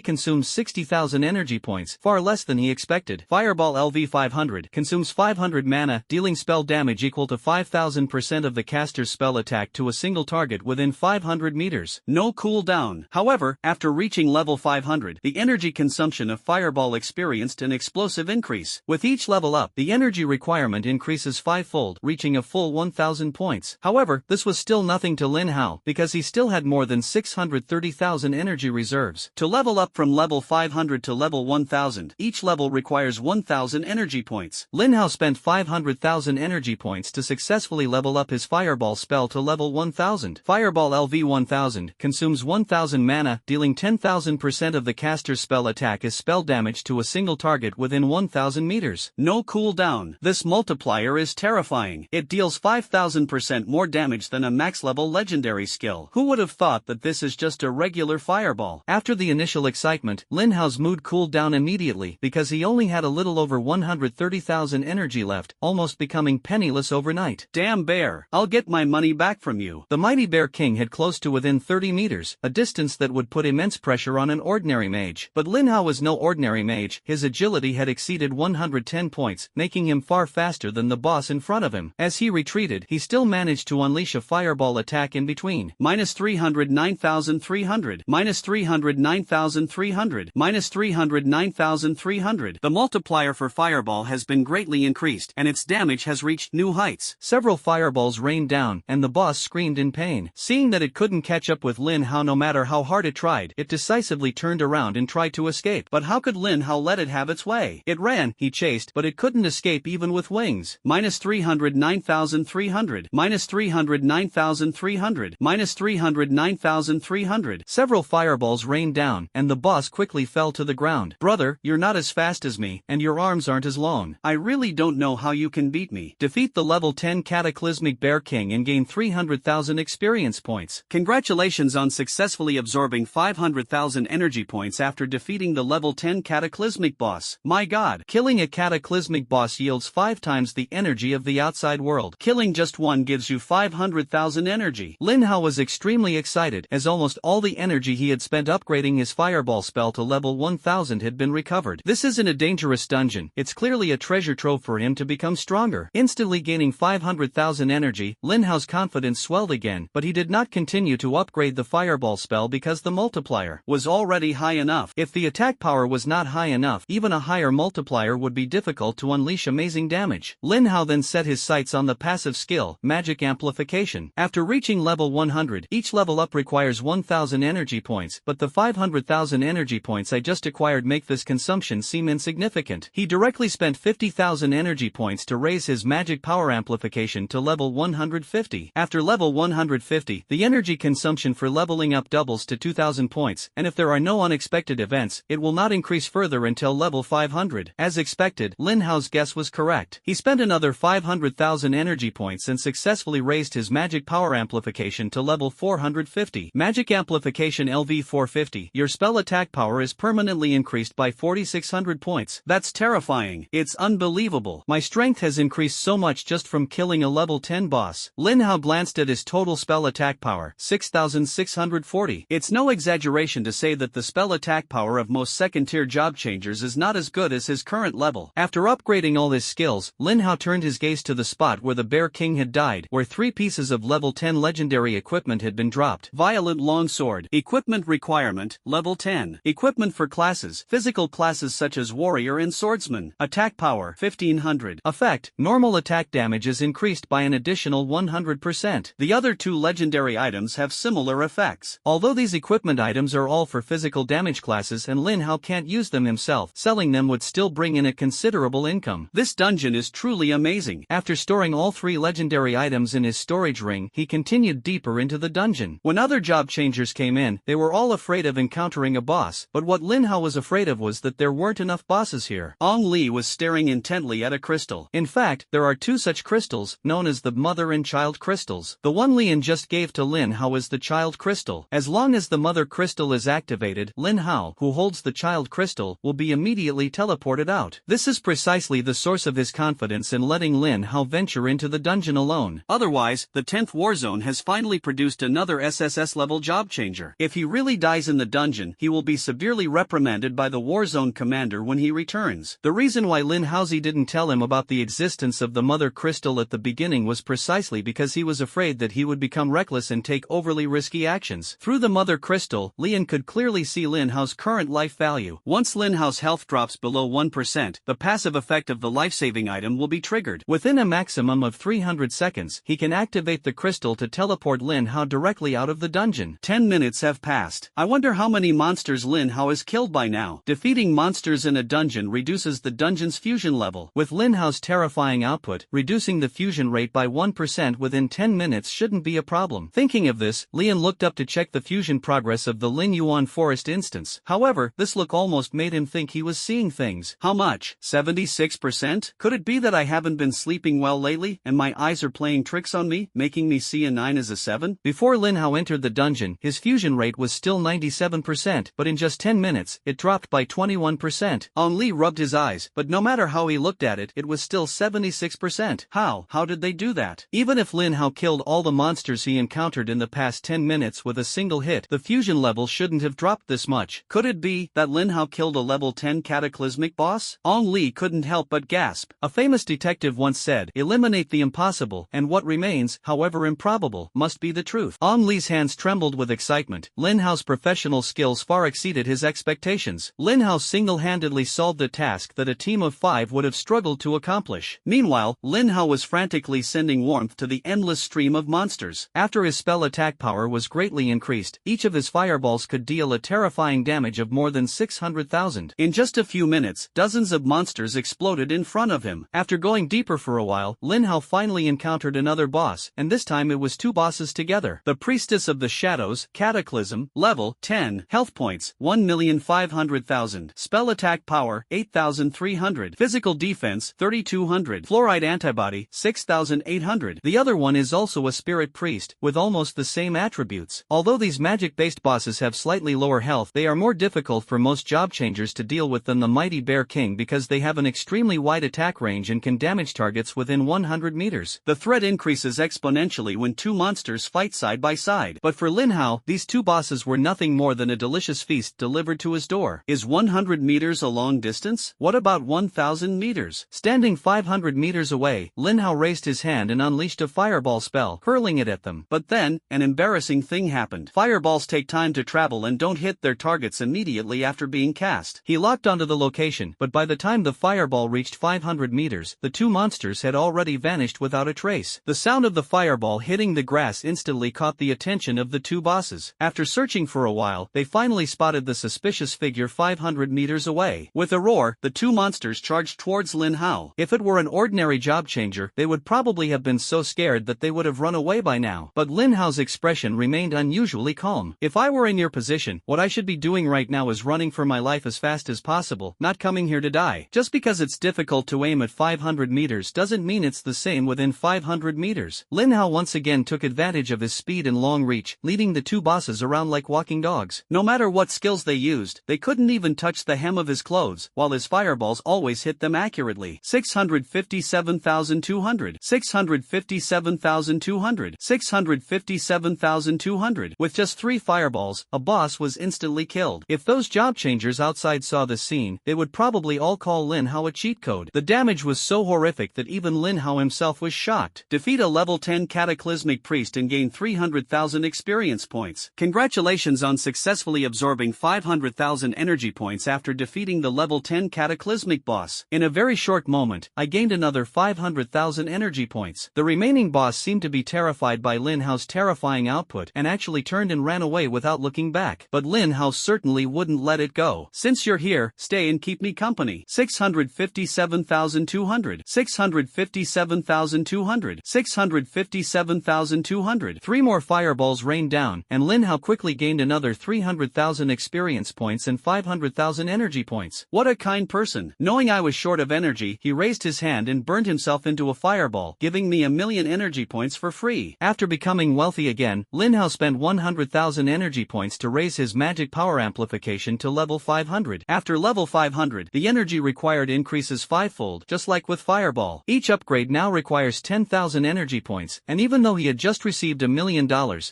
consumes 60,000 energy points, far less than he expected. Fireball LV 500 consumes 500 mana, dealing spell damage equal to 5,000% of the caster's spell attack to a single target within 500 meters. No cooldown. However, after reaching level 500, the energy consumption of Fireball experienced an explosive increase. With each level up, the energy requirement increases 5-fold, reaching a full 1,000 points. However, this was still nothing to Lin Hao, because he still had more than 630,000 energy reserves. To level up from level 500 to level 1,000, each level requires 1,000 energy points. Lin Hao spent 500,000 energy points to successfully level up his Fireball spell to level 1,000. Fireball LV 1000 consumes 1,000 mana, dealing 10,000% of the caster's spell attack as spell damage to a single target within 1,000 meters. No cooldown. This multiplier is terrifying. It deals 5,000% more damage than a max-level legendary skill. Who would have thought that this is just a regular fireball? After the initial excitement, Lin Hao's mood cooled down immediately because he only had a little over 130,000 energy left, almost becoming penniless overnight. Damn bear, I'll get my money back from you. The mighty Bear King had close to within 30 meters, a distance that would put immense pressure on an ordinary mage. But Lin Hao was no ordinary mage. His agility had exceeded 110 points, making him far faster than the boss in front of him. As he retreated, he still managed to unleash a fireball attack in between. Minus 309,300. Minus 309,300. Minus 309,300. The multiplier for fireball has been greatly increased, and its damage has reached new heights. Several fireballs rained down, and the boss screamed in pain. Seeing that it couldn't catch up with Lin Hao no matter how hard it tried, it decisively turned around and tried to escape. But how could Lin Hao let it have its way? It ran, he chased, but it couldn't escape even with wings. Minus 309,300. Minus 309,300. Minus 309,300. Several fireballs rained down, and the boss quickly fell to the ground. Brother, you're not as fast as me, and your arms aren't as long. I really don't know how you can beat me. Defeat the level 10 Cataclysmic Bear King and gain 300,000 experience points. Congratulations on successfully absorbing 500,000 energy points after defeating the level 10 Cataclysmic boss. My god, killing a Cataclysmic boss yields 5 times the energy of the outside world. Killing just one gives you 500,000 500,000 energy. Lin Hao was extremely excited as almost all the energy he had spent upgrading his fireball spell to level 1000 had been recovered. This isn't a dangerous dungeon, it's clearly a treasure trove for him to become stronger. Instantly gaining 500,000 energy, Lin Hao's confidence swelled again, but he did not continue to upgrade the fireball spell because the multiplier was already high enough. If the attack power was not high enough, even a higher multiplier would be difficult to unleash amazing damage. Lin Hao then set his sights on the passive skill, Magic Amplification. After reaching level 100, each level up requires 1000 energy points, but the 500,000 energy points I just acquired make this consumption seem insignificant. He directly spent 50,000 energy points to raise his magic power amplification to level 150. After level 150, the energy consumption for leveling up doubles to 2000 points, and if there are no unexpected events, it will not increase further until level 500. As expected, Lin Hao's guess was correct. He spent another 500,000 energy points and successfully raised his magic power amplification to level 450. Magic Amplification LV 450. Your spell attack power is permanently increased by 4600 points. That's terrifying. It's unbelievable. My strength has increased so much just from killing a level 10 boss. Lin Hao glanced at his total spell attack power, 6640. It's no exaggeration to say that the spell attack power of most second-tier job changers is not as good as his current level. After upgrading all his skills, Lin Hao turned his gaze to the spot where the Bear King had died, where 3 pieces of level 10 legendary equipment had been dropped. Violent Longsword. Equipment requirement, level 10. Equipment for classes. Physical classes such as Warrior and Swordsman. Attack power, 1500. Effect, normal attack damage is increased by an additional 100%. The other 2 legendary items have similar effects. Although these equipment items are all for physical damage classes and Lin Hao can't use them himself, selling them would still bring in a considerable income. This dungeon is truly amazing. After storing all 3 legendary items in his storage ring, he continued deeper into the dungeon. When other job changers came in, they were all afraid of encountering a boss, but what Lin Hao was afraid of was that there weren't enough bosses here. Ong Li was staring intently at a crystal. In fact, there are 2 such crystals, known as the mother and child crystals. The one Lian just gave to Lin Hao is the child crystal. As long as the mother crystal is activated, Lin Hao, who holds the child crystal, will be immediately teleported out. This is precisely the source of his confidence in letting Lin Hao venture into the dungeon alone. Otherwise, the 10th Warzone has finally produced another SSS level job changer. If he really dies in the dungeon, he will be severely reprimanded by the Warzone commander when he returns. The reason why Lin Haozi didn't tell him about the existence of the mother crystal at the beginning was precisely because he was afraid that he would become reckless and take overly risky actions. Through the mother crystal, Lian could clearly see Lin Hao's current life value. Once Lin Hao's health drops below 1%, the passive effect of the life-saving item will be triggered. Within a maximum of 300 seconds, he can activate the crystal to teleport Lin Hao directly out of the dungeon. 10 minutes have passed. I wonder how many monsters Lin Hao has killed by now. Defeating monsters in a dungeon reduces the dungeon's fusion level. With Lin Hao's terrifying output, reducing the fusion rate by 1% within 10 minutes shouldn't be a problem. Thinking of this, Lian looked up to check the fusion progress of the Lin Yuan Forest instance. However, this look almost made him think he was seeing things. How much? 76%? Could it be that I haven't been sleeping well lately, and my eyes are playing tricks on me, making me see a 9 as a 7? Before Lin Hao entered the dungeon, his fusion rate was still 97%, but in just 10 minutes, it dropped by 21%. Ong Li rubbed his eyes, but no matter how he looked at it, it was still 76%. How did they do that? Even if Lin Hao killed all the monsters he encountered in the past 10 minutes with a single hit, the fusion level shouldn't have dropped this much. Could it be that Lin Hao killed a level 10 cataclysmic boss? Ong Li couldn't help but gasp. A famous detective once said, "Eliminate the impossible, and what remains, however improbable, must be the truth." Ong Li's hands trembled with excitement. Lin Hao's professional skills far exceeded his expectations. Lin Hao single-handedly solved a task that a team of 5 would have struggled to accomplish. Meanwhile, Lin Hao was frantically sending warmth to the endless stream of monsters. After his spell attack power was greatly increased, each of his fireballs could deal a terrifying damage of more than 600,000. In just a few minutes, dozens of monsters exploded in front of him. After going deeper for a while, Lin Hao finally encountered another boss, and this time it was 2 bosses together. The Priestess of the Shadows, Cataclysm, level 10, health points 1,500,000, spell attack power 8,300, physical defense 3,200, fluoride antibody 6,800. The other one is also a spirit priest, with almost the same attributes. Although these magic-based bosses have slightly lower health, they are more difficult for most job changers to deal with than the mighty Bear King because they have an extremely wide attack range and can damage targets within 100 meters. The threat increases exponentially eventually when two monsters fight side by side. But for Lin Hao, these two bosses were nothing more than a delicious feast delivered to his door. Is 100 meters a long distance? What about 1,000 meters? Standing 500 meters away, Lin Hao raised his hand and unleashed a fireball spell, hurling it at them. But then, an embarrassing thing happened. Fireballs take time to travel and don't hit their targets immediately after being cast. He locked onto the location, but by the time the fireball reached 500 meters, the two monsters had already vanished without a trace. The sound of the fireball hitting the grass instantly caught the attention of the two bosses. After searching for a while, they finally spotted the suspicious figure 500 meters away. With a roar, the two monsters charged towards Lin Hao. If it were an ordinary job changer, they would probably have been so scared that they would have run away by now. But Lin Hao's expression remained unusually calm. If I were in your position, what I should be doing right now is running for my life as fast as possible, not coming here to die. Just because it's difficult to aim at 500 meters doesn't mean it's the same within 500 meters. Lin Hao once again took advantage of his speed and long reach, leading the two bosses around like walking dogs. No matter what skills they used, they couldn't even touch the hem of his clothes, while his fireballs always hit them accurately. 657,200, 657,200, 657,200. With just 3 fireballs, a boss was instantly killed. If those job changers outside saw this scene, they would probably all call Lin Hao a cheat code. The damage was so horrific that even Lin Hao himself was shocked. Defeat a level 10 cataclysmic priest and gain 300,000 experience points. Congratulations on successfully absorbing 500,000 energy points after defeating the level 10 cataclysmic boss. In a very short moment, I gained another 500,000 energy points. The remaining boss seemed to be terrified by Lin Hao's terrifying output and actually turned and ran away without looking back. But Lin Hao certainly wouldn't let it go. Since you're here, stay and keep me company. 657,200, 657,200, 657,200. 3 more fireballs rained down, and Lin Hao quickly gained another 300,000 experience points and 500,000 energy points. What a kind person. Knowing I was short of energy, he raised his hand and burned himself into a fireball, giving me 1,000,000 energy points for free. After becoming wealthy again, Lin Hao spent 100,000 energy points to raise his magic power amplification to level 500. After level 500, the energy required increases 5-fold, just like with Fireball. Each upgrade now requires 10,000 energy points, and even though he had just received $1 million,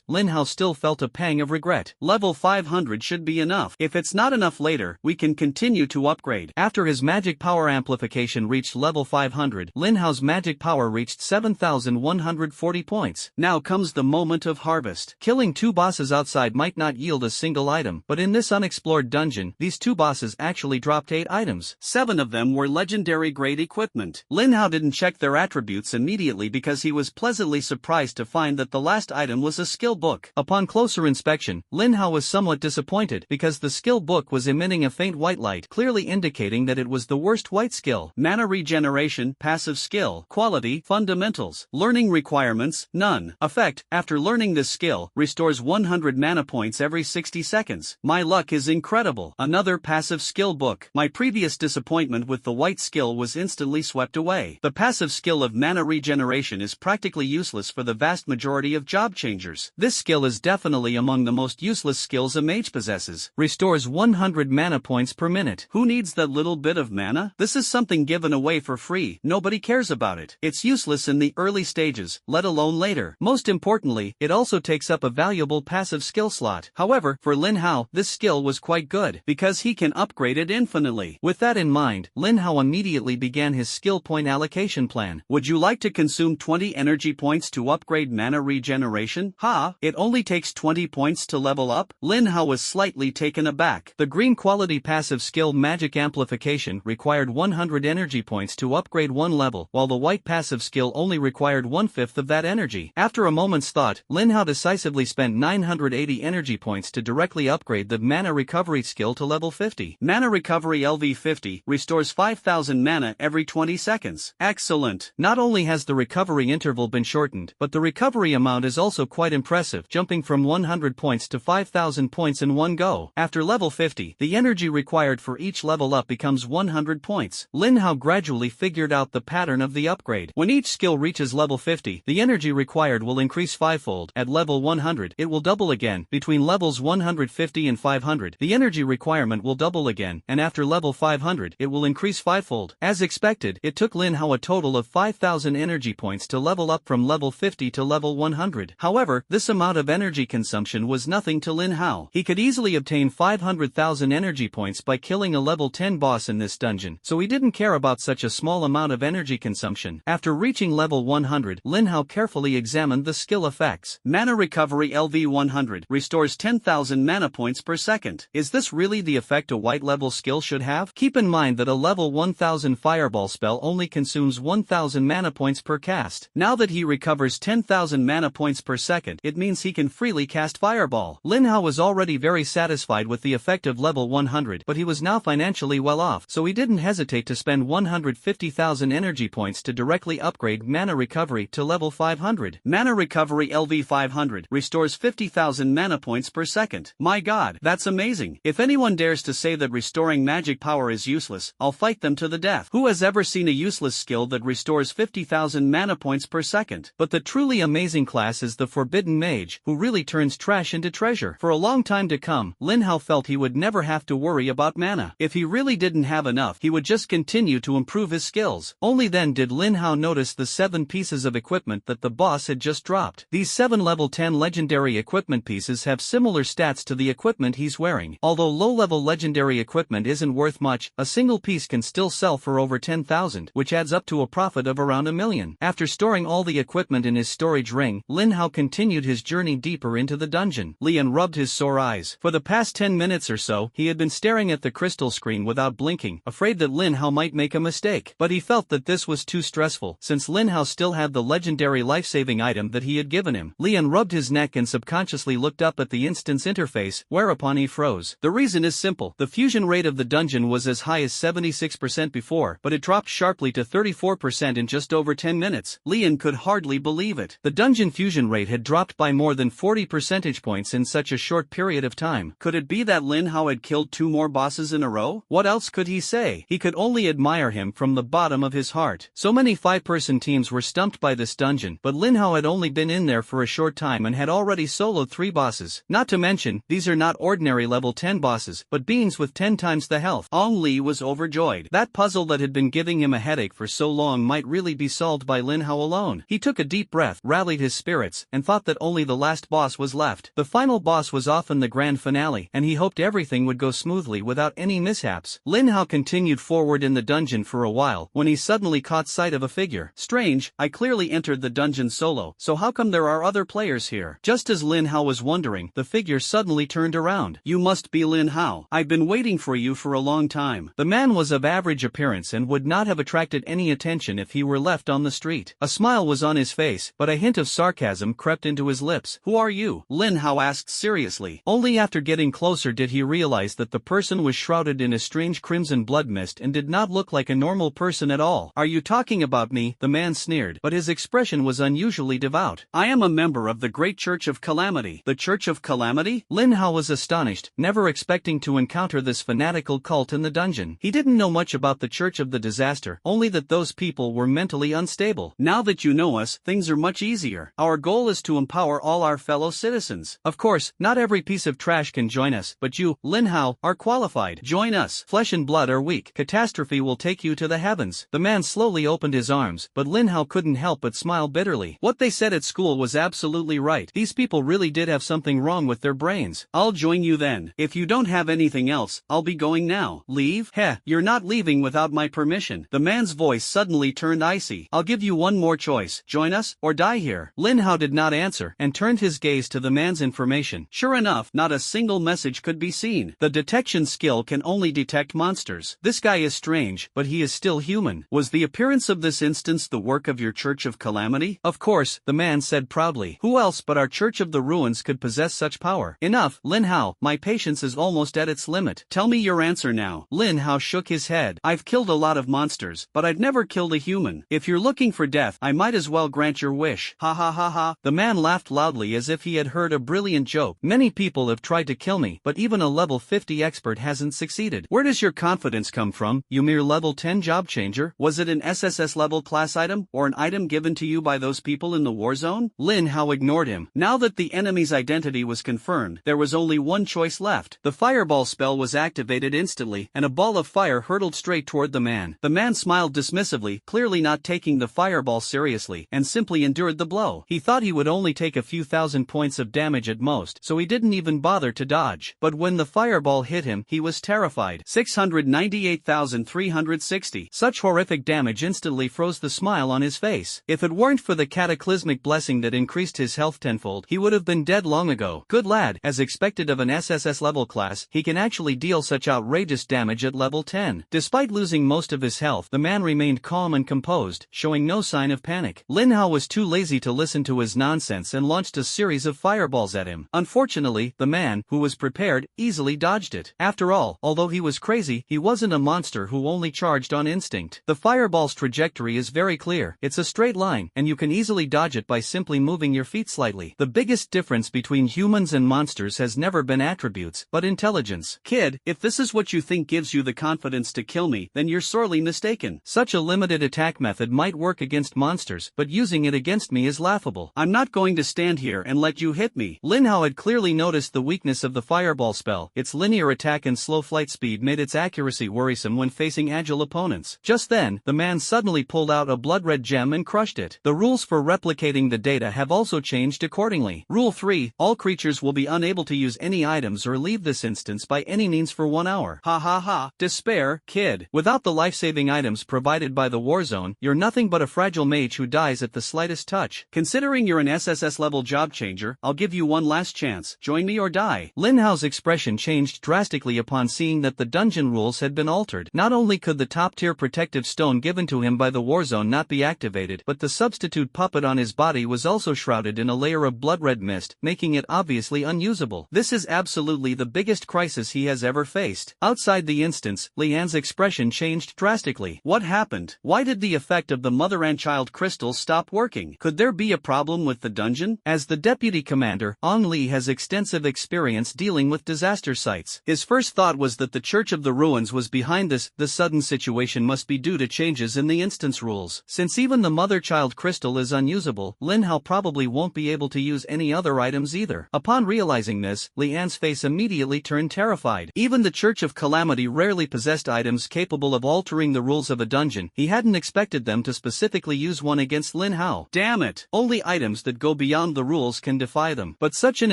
Lin Hao still felt a pang of regret. Level 500 should be enough. If it's not enough later, we can continue to upgrade. After his magic power amplification reached level 500, Lin Hao's magic power reached 7,140 points. Now comes the moment of harvest. Killing 2 bosses outside might not yield a single item, but in this unexplored dungeon, these 2 bosses actually dropped 8 items. 7 of them were legendary grade equipment. Lin Hao didn't check their attributes immediately because he was pleasantly surprised to find that the last item was a skill book. Upon closer inspection, Lin Hao was somewhat disappointed because the skill book was emitting a faint white light, clearly indicating that it was the worst white skill. Mana regeneration, passive skill, quality, fundamentals, learning requirements, none. Effect, after learning this skill, restores 100 mana points every 60 seconds. My luck is incredible. Another passive skill book. My previous disappointment with the white skill was instantly swept away. The passive skill of mana regeneration is practically useless for the vast majority of job changers. This skill is definitely among the most useless skills a mage possesses. Restores 100 mana points per minute. Who needs that little bit of mana? This is something given away for free. Nobody cares about it. It's useless in the early stages, let alone later. Most importantly, it also takes up a valuable passive skill slot. However, for Lin Hao, this skill was quite good, because he can upgrade it infinitely. With that in mind, Lin Hao immediately began his skill point allocation plan. Would you like to consume 20 energy points to upgrade mana regeneration? Ha! It only takes 20 points to level up? Lin Hao was slightly taken aback. The green quality passive skill magic amplification required 100 energy points to upgrade 1 level, while the white passive skill only required 1/5 of that energy. After a moment's thought, Lin Hao decisively spent 980 energy points to directly upgrade the mana recovery skill to level 50. Mana recovery LV50 restores 5,000 mana every 20 seconds. Excellent. Not only has the recovery interval been shortened, but the recovery amount is also quite impressive, jumping from 100 points to 5,000 points in one go. After level 50, the energy required for each level up becomes 100 points. Lin Hao gradually figured out the pattern of the upgrade. When each skill reaches level 50, the energy required will increase 5-fold. At level 100, it will double again. Between levels 150 and 500, the energy requirement will double again, and after level 500, it will increase 5-fold. As expected, it took Lin Hao a total of 5,000 energy points to level up from level level 50 to level 100. However, this amount of energy consumption was nothing to Lin Hao. He could easily obtain 500,000 energy points by killing a level 10 boss in this dungeon, so he didn't care about such a small amount of energy consumption. After reaching level 100, Lin Hao carefully examined the skill effects. Mana Recovery LV100 restores 10,000 mana points per second. Is this really the effect a white level skill should have? Keep in mind that a level 1000 fireball spell only consumes 1000 mana points per cast. Now that he recovers 10,000 mana points per second, it means he can freely cast fireball. Lin Hao was already very satisfied with the effect of level 100, but he was now financially well off, so he didn't hesitate to spend 150,000 energy points to directly upgrade Mana Recovery to level 500. Mana Recovery LV500 restores 50,000 mana points per second. My god, that's amazing. If anyone dares to say that restoring magic power is useless, I'll fight them to the death. Who has ever seen a useless skill that restores 50,000 mana points per second? But the truly amazing class is the Forbidden Mage, who really turns trash into treasure. For a long time to come, Lin Hao felt he would never have to worry about mana. If he really didn't have enough, he would just continue to improve his skills. Only then did Lin Hao notice the 7 pieces of equipment that the boss had just dropped. These 7 level 10 legendary equipment pieces have similar stats to the equipment he's wearing. Although low-level legendary equipment isn't worth much, a single piece can still sell for over 10,000, which adds up to a profit of around $1 million. After storing all the equipment in his storage ring, Lin Hao continued his journey deeper into the dungeon. Lian rubbed his sore eyes. For the past 10 minutes or so, he had been staring at the crystal screen without blinking, afraid that Lin Hao might make a mistake. But he felt that this was too stressful, since Lin Hao still had the legendary life-saving item that he had given him. Lian rubbed his neck and subconsciously looked up at the instance interface, whereupon he froze. The reason is simple. The fusion rate of the dungeon was as high as 76% before, but it dropped sharply to 34% in just over 10 minutes. Lian could hardly believe it. The dungeon fusion rate had dropped by more than 40 percentage points in such a short period of time. Could it be that Lin Hao had killed 2 more bosses in a row? What else could he say? He could only admire him from the bottom of his heart. So many 5-person teams were stumped by this dungeon, but Lin Hao had only been in there for a short time and had already soloed 3 bosses. Not to mention, these are not ordinary level 10 bosses, but beings with 10 times the health. Ong Li was overjoyed. That puzzle that had been giving him a headache for so long might really be solved by Lin Hao alone. He took a deep breath, rallied his spirits, and thought that only the last boss was left. The final boss was often the grand finale, and he hoped everything would go smoothly without any mishaps. Lin Hao continued forward in the dungeon for a while, when he suddenly caught sight of a figure. Strange, I clearly entered the dungeon solo, so how come there are other players here? Just as Lin Hao was wondering, the figure suddenly turned around. You must be Lin Hao. I've been waiting for you for a long time. The man was of average appearance and would not have attracted any attention if he were left on the street. A smile was on his face, but a hint of sarcasm crept into his lips. Who are you? Lin Hao asked seriously. Only after getting closer did he realize that the person was shrouded in a strange crimson blood mist and did not look like a normal person at all. Are you talking about me? The man sneered, but his expression was unusually devout. I am a member of the Great Church of Calamity. The Church of Calamity? Lin Hao was astonished, never expecting to encounter this fanatical cult in the dungeon. He didn't know much about the Church of the Disaster, only that those people were mentally unstable. Now that you know us, things are much easier. Our goal is to empower all our fellow citizens. Of course, not every piece of trash can join us, but you, Lin Hao, are qualified. Join us. Flesh and blood are weak. Catastrophe will take you to the heavens. The man slowly opened his arms, but Lin Hao couldn't help but smile bitterly. What they said at school was absolutely right. These people really did have something wrong with their brains. I'll join you then. If you don't have anything else, I'll be going now. Leave? Heh, you're not leaving without my permission. The man's voice suddenly turned icy. I'll give you one more choice. Join us, or die here. Lin Hao did not answer, and turned his gaze to the man's information. Sure enough, not a single message could be seen. The detection skill can only detect monsters. This guy is strange, but he is still human. Was the appearance of this instance the work of your Church of Calamity? Of course, the man said proudly. Who else but our Church of the Ruins could possess such power? Enough, Lin Hao, my patience is almost at its limit. Tell me your answer now. Lin Hao shook his head. I've killed a lot of monsters, but I've never killed a human. If you're looking for death, I might as well grant your wish. Ha ha ha ha. The man laughed loudly as if he had heard a brilliant joke. Many people have tried to kill me, but even a level 50 expert hasn't succeeded. Where does your confidence come from, you mere level 10 job changer? Was it an SSS level class item, or an item given to you by those people in the war zone? Lin Hao ignored him. Now that the enemy's identity was confirmed, there was only one choice left. The fireball spell was activated instantly, and a ball of fire hurtled straight toward the man. The man smiled dismissively, clearly not taking the fireball seriously, and man simply endured the blow. He thought he would only take a few thousand points of damage at most, so he didn't even bother to dodge. But when the fireball hit him, he was terrified. 698,360. Such horrific damage instantly froze the smile on his face. If it weren't for the cataclysmic blessing that increased his health tenfold, he would have been dead long ago. Good lad. As expected of an SSS level class, he can actually deal such outrageous damage at level 10. Despite losing most of his health, the man remained calm and composed, showing no sign of panic. Lin Hao was too lazy to listen to his nonsense and launched a series of fireballs at him. Unfortunately, the man, who was prepared, easily dodged it. After all, although he was crazy, he wasn't a monster who only charged on instinct. The fireball's trajectory is very clear. It's a straight line, and you can easily dodge it by simply moving your feet slightly. The biggest difference between humans and monsters has never been attributes, but intelligence. Kid, if this is what you think gives you the confidence to kill me, then you're sorely mistaken. Such a limited attack method might work against monsters, but using it against me is laughable. I'm not going to stand here and let you hit me. Lin Hao had clearly noticed the weakness of the fireball spell. Its linear attack and slow flight speed made its accuracy worrisome when facing agile opponents. Just then, the man suddenly pulled out a blood-red gem and crushed it. The rules for replicating the data have also changed accordingly. Rule 3. All creatures will be unable to use any items or leave this instance by any means for 1 hour. Ha ha ha. Despair, kid. Without the life-saving items provided by the war zone, you're nothing but a fragile mage who dies at the slightest touch. Considering you're an SSS level job changer, I'll give you one last chance. Join me or die. Lin Hao's expression changed drastically upon seeing that the dungeon rules had been altered. Not only could the top-tier protective stone given to him by the war zone not be activated, but the substitute puppet on his body was also shrouded in a layer of blood-red mist, making it obviously unusable. This is absolutely the biggest crisis he has ever faced. Outside the instance, Lian's expression changed drastically. What happened? Why did the effect of the mother and child crystals stop working? Could there be a problem with the dungeon? As the deputy commander, Ong Li has extensive experience dealing with disaster sites. His first thought was that the Church of the Ruins was behind this. The sudden situation must be due to changes in the instance rules. Since even the mother-child crystal is unusable, Lin Hao probably won't be able to use any other items either. Upon realizing this, Lian's face immediately turned terrified. Even the Church of Calamity rarely possessed items capable of altering the rules of a dungeon. He hadn't expected them to specifically use one against Lin Hao. Damn it! Only items that go beyond the rules can defy them. But such an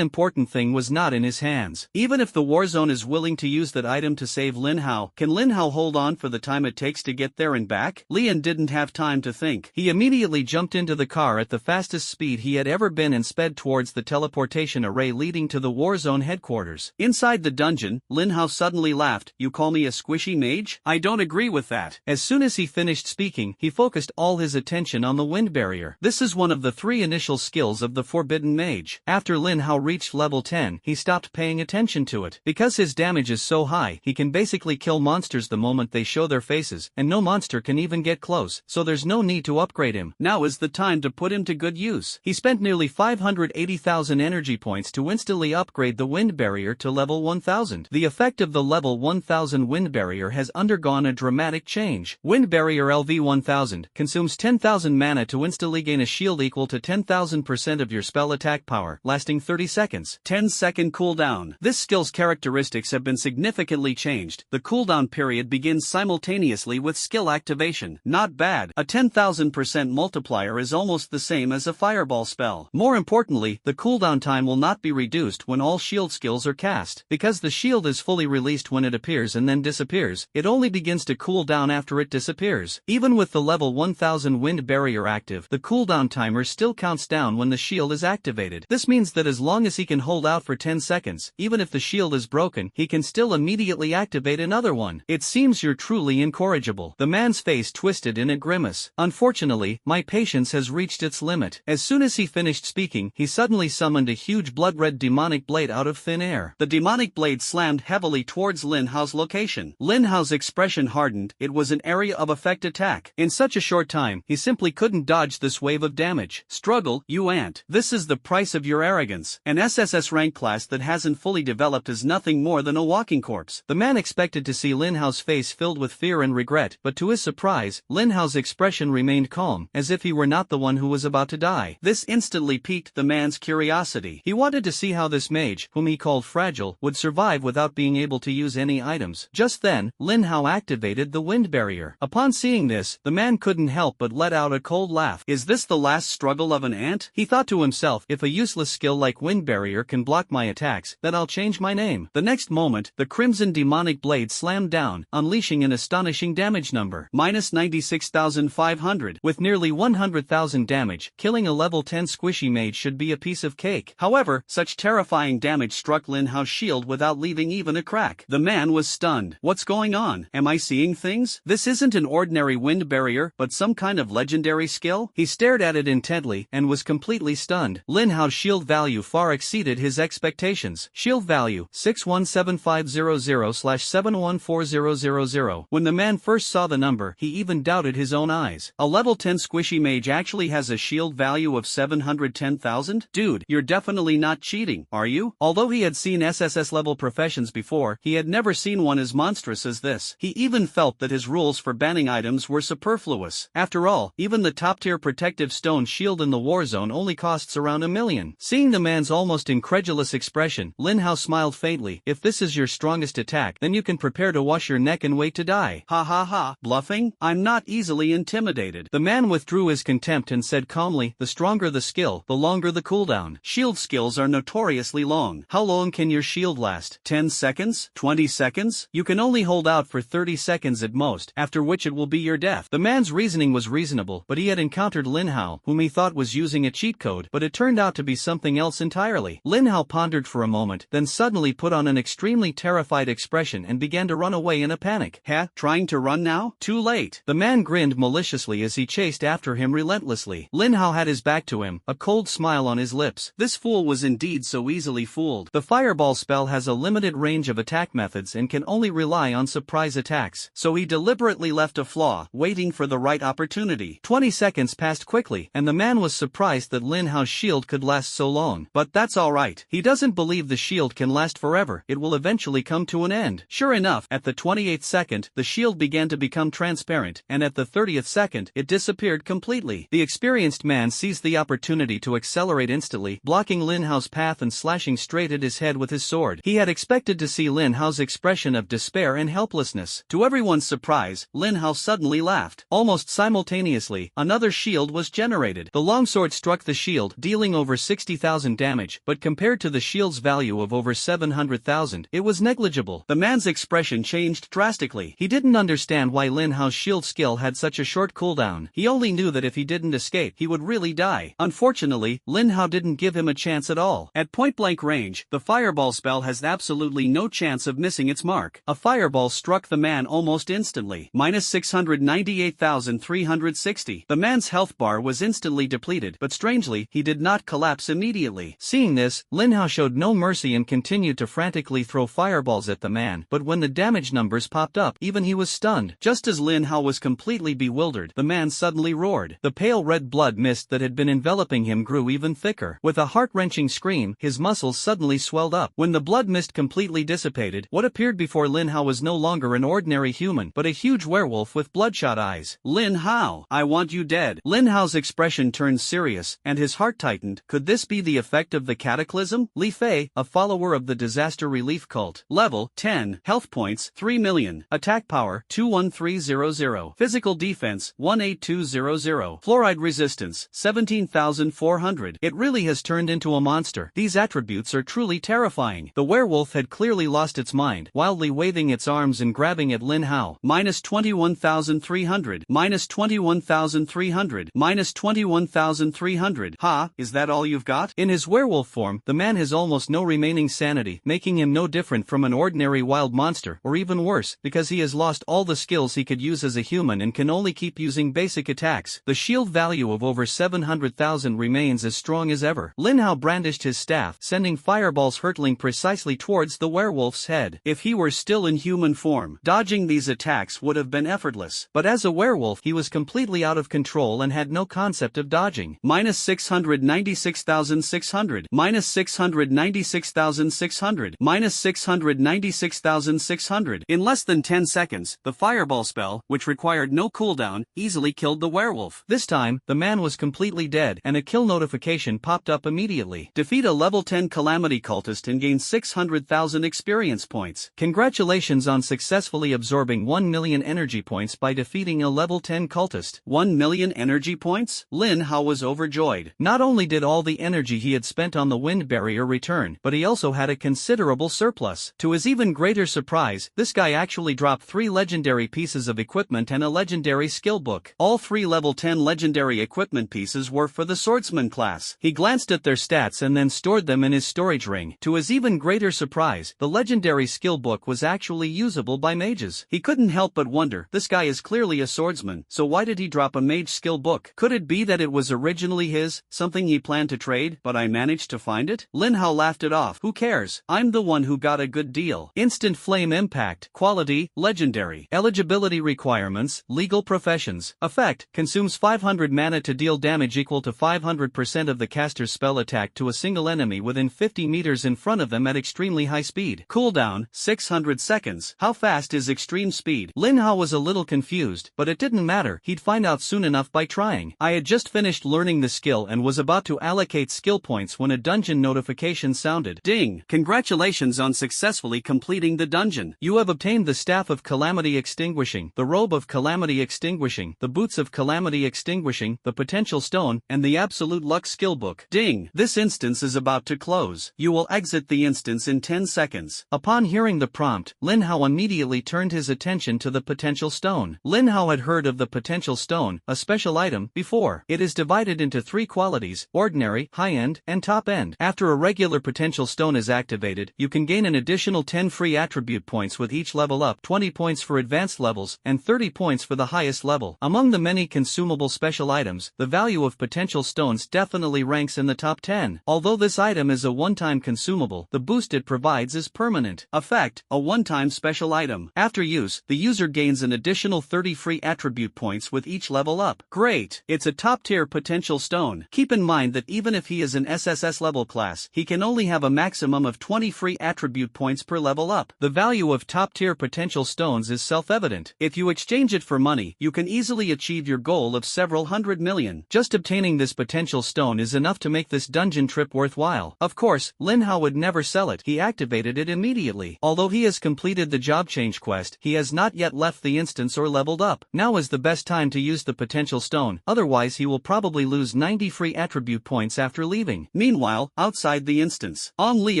important thing was not in his hands. Even if the war zone is willing to use that item to save Lin Hao, can Lin Hao hold on for the time it takes to get there and back? Lian didn't have time to think. He immediately jumped into the car at the fastest speed he had ever been and sped towards the teleportation array leading to the war zone headquarters. Inside the dungeon, Lin Hao suddenly laughed. You call me a squishy mage? I don't agree with that. As soon as he finished speaking, he focused all his attention on the wind barrier. This is one of the 3 initial skills of the forbidden mage. After Lin Hao reached level 10, he stopped paying attention to it. Because his damage is so high, he can basically kill monsters the moment they show their faces, and no monster can even get close, so there's no need to upgrade him. Now is the time to put him to good use. He spent nearly 580,000 energy points to instantly upgrade the wind barrier to level 1000. The effect of the level 1000 wind barrier has undergone a dramatic change. Wind barrier LV 1000 consumes 10,000 mana to instantly gain a shield equal to 10,000% of your spell attack power, lasting 30 seconds. 10-second cooldown. This skill's characteristics have been significantly changed. The cooldown period begins simultaneously with skill activation. Not bad. A 10,000% multiplier is almost the same as a fireball spell. More importantly, the cooldown time will not be reduced when all shield skills are cast. Because the shield is fully released when it appears and then disappears, it only begins to cool down after it disappears. Even with the level 1000 wind barrier active, the cooldown timer still counts down when the shield is activated. This means that as long as he can hold out for 10 seconds, even if the shield is broken, he can still immediately activate another one. It seems you're truly incorrigible. The man's face twisted in a grimace. Unfortunately, my patience has reached its limit. As soon as he finished speaking, he suddenly summoned a huge blood-red demonic blade out of thin air. The demonic blade slammed heavily towards Lin Hao's location. Lin Hao's expression hardened. It was an area of effect attack. In such a short time, he simply couldn't dodge this wave of damage. Struggle, you ant. This is the price of your arrogance. An SSS rank class that hasn't fully developed is nothing more than a walking corpse. The man expected to see Lin Hao's face filled with fear and regret, but to his surprise, Lin Hao's expression remained calm, as if he were not the one who was about to die. This instantly piqued the man's curiosity. He wanted to see how this mage, whom he called fragile, would survive without being able to use any items. Just then, Lin Hao activated the wind barrier. Upon seeing this, the man couldn't help but let out a cold laugh. off. Is this the last struggle of an ant? He thought to himself, if a useless skill like Wind Barrier can block my attacks, then I'll change my name. The next moment, the crimson demonic blade slammed down, unleashing an astonishing damage number. Minus 96,500. With nearly 100,000 damage, killing a level 10 squishy mage should be a piece of cake. However, such terrifying damage struck Lin Hao's shield without leaving even a crack. The man was stunned. What's going on? Am I seeing things? This isn't an ordinary wind barrier, but some kind of legendary skill? He stared at it intently, and was completely stunned. Lin Hao's shield value far exceeded his expectations. Shield value, 617500/714000. When the man first saw the number, he even doubted his own eyes. A level 10 squishy mage actually has a shield value of 710,000? Dude, you're definitely not cheating, are you? Although he had seen SSS level professions before, he had never seen one as monstrous as this. He even felt that his rules for banning items were superfluous. After all, even the top-tier protective stone shield in the war zone only costs around $1 million. Seeing the man's almost incredulous expression, Lin Hao smiled faintly. If this is your strongest attack, then you can prepare to wash your neck and wait to die. Ha ha ha, bluffing? I'm not easily intimidated. The man withdrew his contempt and said calmly, the stronger the skill, the longer the cooldown. Shield skills are notoriously long. How long can your shield last? 10 seconds? 20 seconds? You can only hold out for 30 seconds at most, after which it will be your death. The man's reasoning was reasonable, but he had encountered Lin Hao, whom he thought was using a cheat code, but it turned out to be something else entirely. Lin Hao pondered for a moment, then suddenly put on an extremely terrified expression and began to run away in a panic. Huh? Trying to run now? Too late. The man grinned maliciously as he chased after him relentlessly. Lin Hao had his back to him, a cold smile on his lips. This fool was indeed so easily fooled. The fireball spell has a limited range of attack methods and can only rely on surprise attacks, so he deliberately left a flaw, waiting for the right opportunity. 20 seconds passed quickly, and the man was surprised that Lin Hao's shield could last so long. But that's alright. He doesn't believe the shield can last forever. It will eventually come to an end. Sure enough, at the 28th second, the shield began to become transparent, and at the 30th second, it disappeared completely. The experienced man seized the opportunity to accelerate instantly, blocking Lin Hao's path and slashing straight at his head with his sword. He had expected to see Lin Hao's expression of despair and helplessness. To everyone's surprise, Lin Hao suddenly laughed. Almost simultaneously, another shield was generated. The longsword struck the shield, dealing over 60,000 damage, but compared to the shield's value of over 700,000, it was negligible. The man's expression changed drastically. He didn't understand why Lin Hao's shield skill had such a short cooldown. He only knew that if he didn't escape, he would really die. Unfortunately, Lin Hao didn't give him a chance at all. At point-blank range, the fireball spell has absolutely no chance of missing its mark. A fireball struck the man almost instantly. Minus 698,360. The man's health bar was instantly depleted, but strangely, he did not collapse immediately. Seeing this, Lin Hao showed no mercy and continued to frantically throw fireballs at the man, but when the damage numbers popped up, even he was stunned. Just as Lin Hao was completely bewildered, the man suddenly roared. The pale red blood mist that had been enveloping him grew even thicker. With a heart-wrenching scream, his muscles suddenly swelled up. When the blood mist completely dissipated, what appeared before Lin Hao was no longer an ordinary human, but a huge werewolf with bloodshot eyes. Lin Hao, I want you dead. Lin Hao's expression turned serious, and his heart tightened. Could this be the effect of the cataclysm? Li Fei, a follower of the disaster relief cult. Level 10. Health points 3 million. Attack power 21300. Physical defense 18200. Fluoride resistance 17,400. It really has turned into a monster. These attributes are truly terrifying. The werewolf had clearly lost its mind, wildly waving its arms and grabbing at Lin Hao. Minus 21,300. Minus 21,300. Minus 21,300. Ha, is that all you've got? In his werewolf form, the man has almost no remaining sanity, making him no different from an ordinary wild monster, or even worse, because he has lost all the skills he could use as a human and can only keep using basic attacks. The shield value of over 700,000 remains as strong as ever. Lin Hao brandished his staff, sending fireballs hurtling precisely towards the werewolf's head. If he were still in human form, dodging these attacks would have been effortless. But as a werewolf, he was completely out of control and had no concept of dodging. Minus 696,600. Minus 696,600. Minus 696,600. In less than 10 seconds, the fireball spell, which required no cooldown, easily killed the werewolf. This time, the man was completely dead, and a kill notification popped up immediately. Defeat a level 10 calamity cultist and gain 600,000 experience points. Congratulations on successfully absorbing 1 million energy points by defeating a level 10 cultist. 1 million energy energy points? Lin Hao was overjoyed. Not only did all the energy he had spent on the wind barrier return, but he also had a considerable surplus. To his even greater surprise, this guy actually dropped 3 legendary pieces of equipment and a legendary skill book. All 3 level 10 legendary equipment pieces were for the swordsman class. He glanced at their stats and then stored them in his storage ring. To his even greater surprise, the legendary skill book was actually usable by mages. He couldn't help but wonder, this guy is clearly a swordsman, so why did he drop a mage skill book? Could it be that it was originally his, something he planned to trade, but I managed to find it? Lin Hao laughed it off. Who cares? I'm the one who got a good deal. Instant flame impact, quality, legendary. Eligibility requirements, legal professions. Effect, consumes 500 mana to deal damage equal to 500% of the caster's spell attack to a single enemy within 50 meters in front of them at extremely high speed. Cooldown, 600 seconds. How fast is extreme speed? Lin Hao was a little confused, but it didn't matter, he'd find out soon enough by trying. I had just finished learning the skill and was about to allocate skill points when a dungeon notification sounded. Ding! Congratulations on successfully completing the dungeon. You have obtained the Staff of Calamity Extinguishing, the Robe of Calamity Extinguishing, the Boots of Calamity Extinguishing, the Potential Stone, and the Absolute Luck skill book. Ding! This instance is about to close. You will exit the instance in 10 seconds. Upon hearing the prompt, Lin Hao immediately turned his attention to the Potential Stone. Lin Hao had heard of the Potential Stone, a special item, before. It is divided into 3 qualities: ordinary, high-end, and top-end. After a regular Potential Stone is activated, you can gain an additional 10 free attribute points with each level up, 20 points for advanced levels, and 30 points for the highest level. Among the many consumable special items, the value of Potential Stones definitely ranks in the top 10. Although this item is a one-time consumable, the boost it provides is permanent. Effect, a one-time special item. After use, the user gains an additional 30 free attribute points with each level up. Great! It's a top-tier Potential Stone. Keep in mind that even if he is an SSS level class, he can only have a maximum of 20 free attribute points per level up. The value of top-tier Potential Stones is self-evident. If you exchange it for money, you can easily achieve your goal of several hundred million. Just obtaining this Potential Stone is enough to make this dungeon trip worthwhile. Of course, Lin Hao would never sell it. He activated it immediately. Although he has completed the job change quest, he has not yet left the instance or leveled up. Now is the best time to use the Potential Stone, otherwise he will probably lose 90 free attribute points after leaving. Meanwhile, outside the instance, Ong Li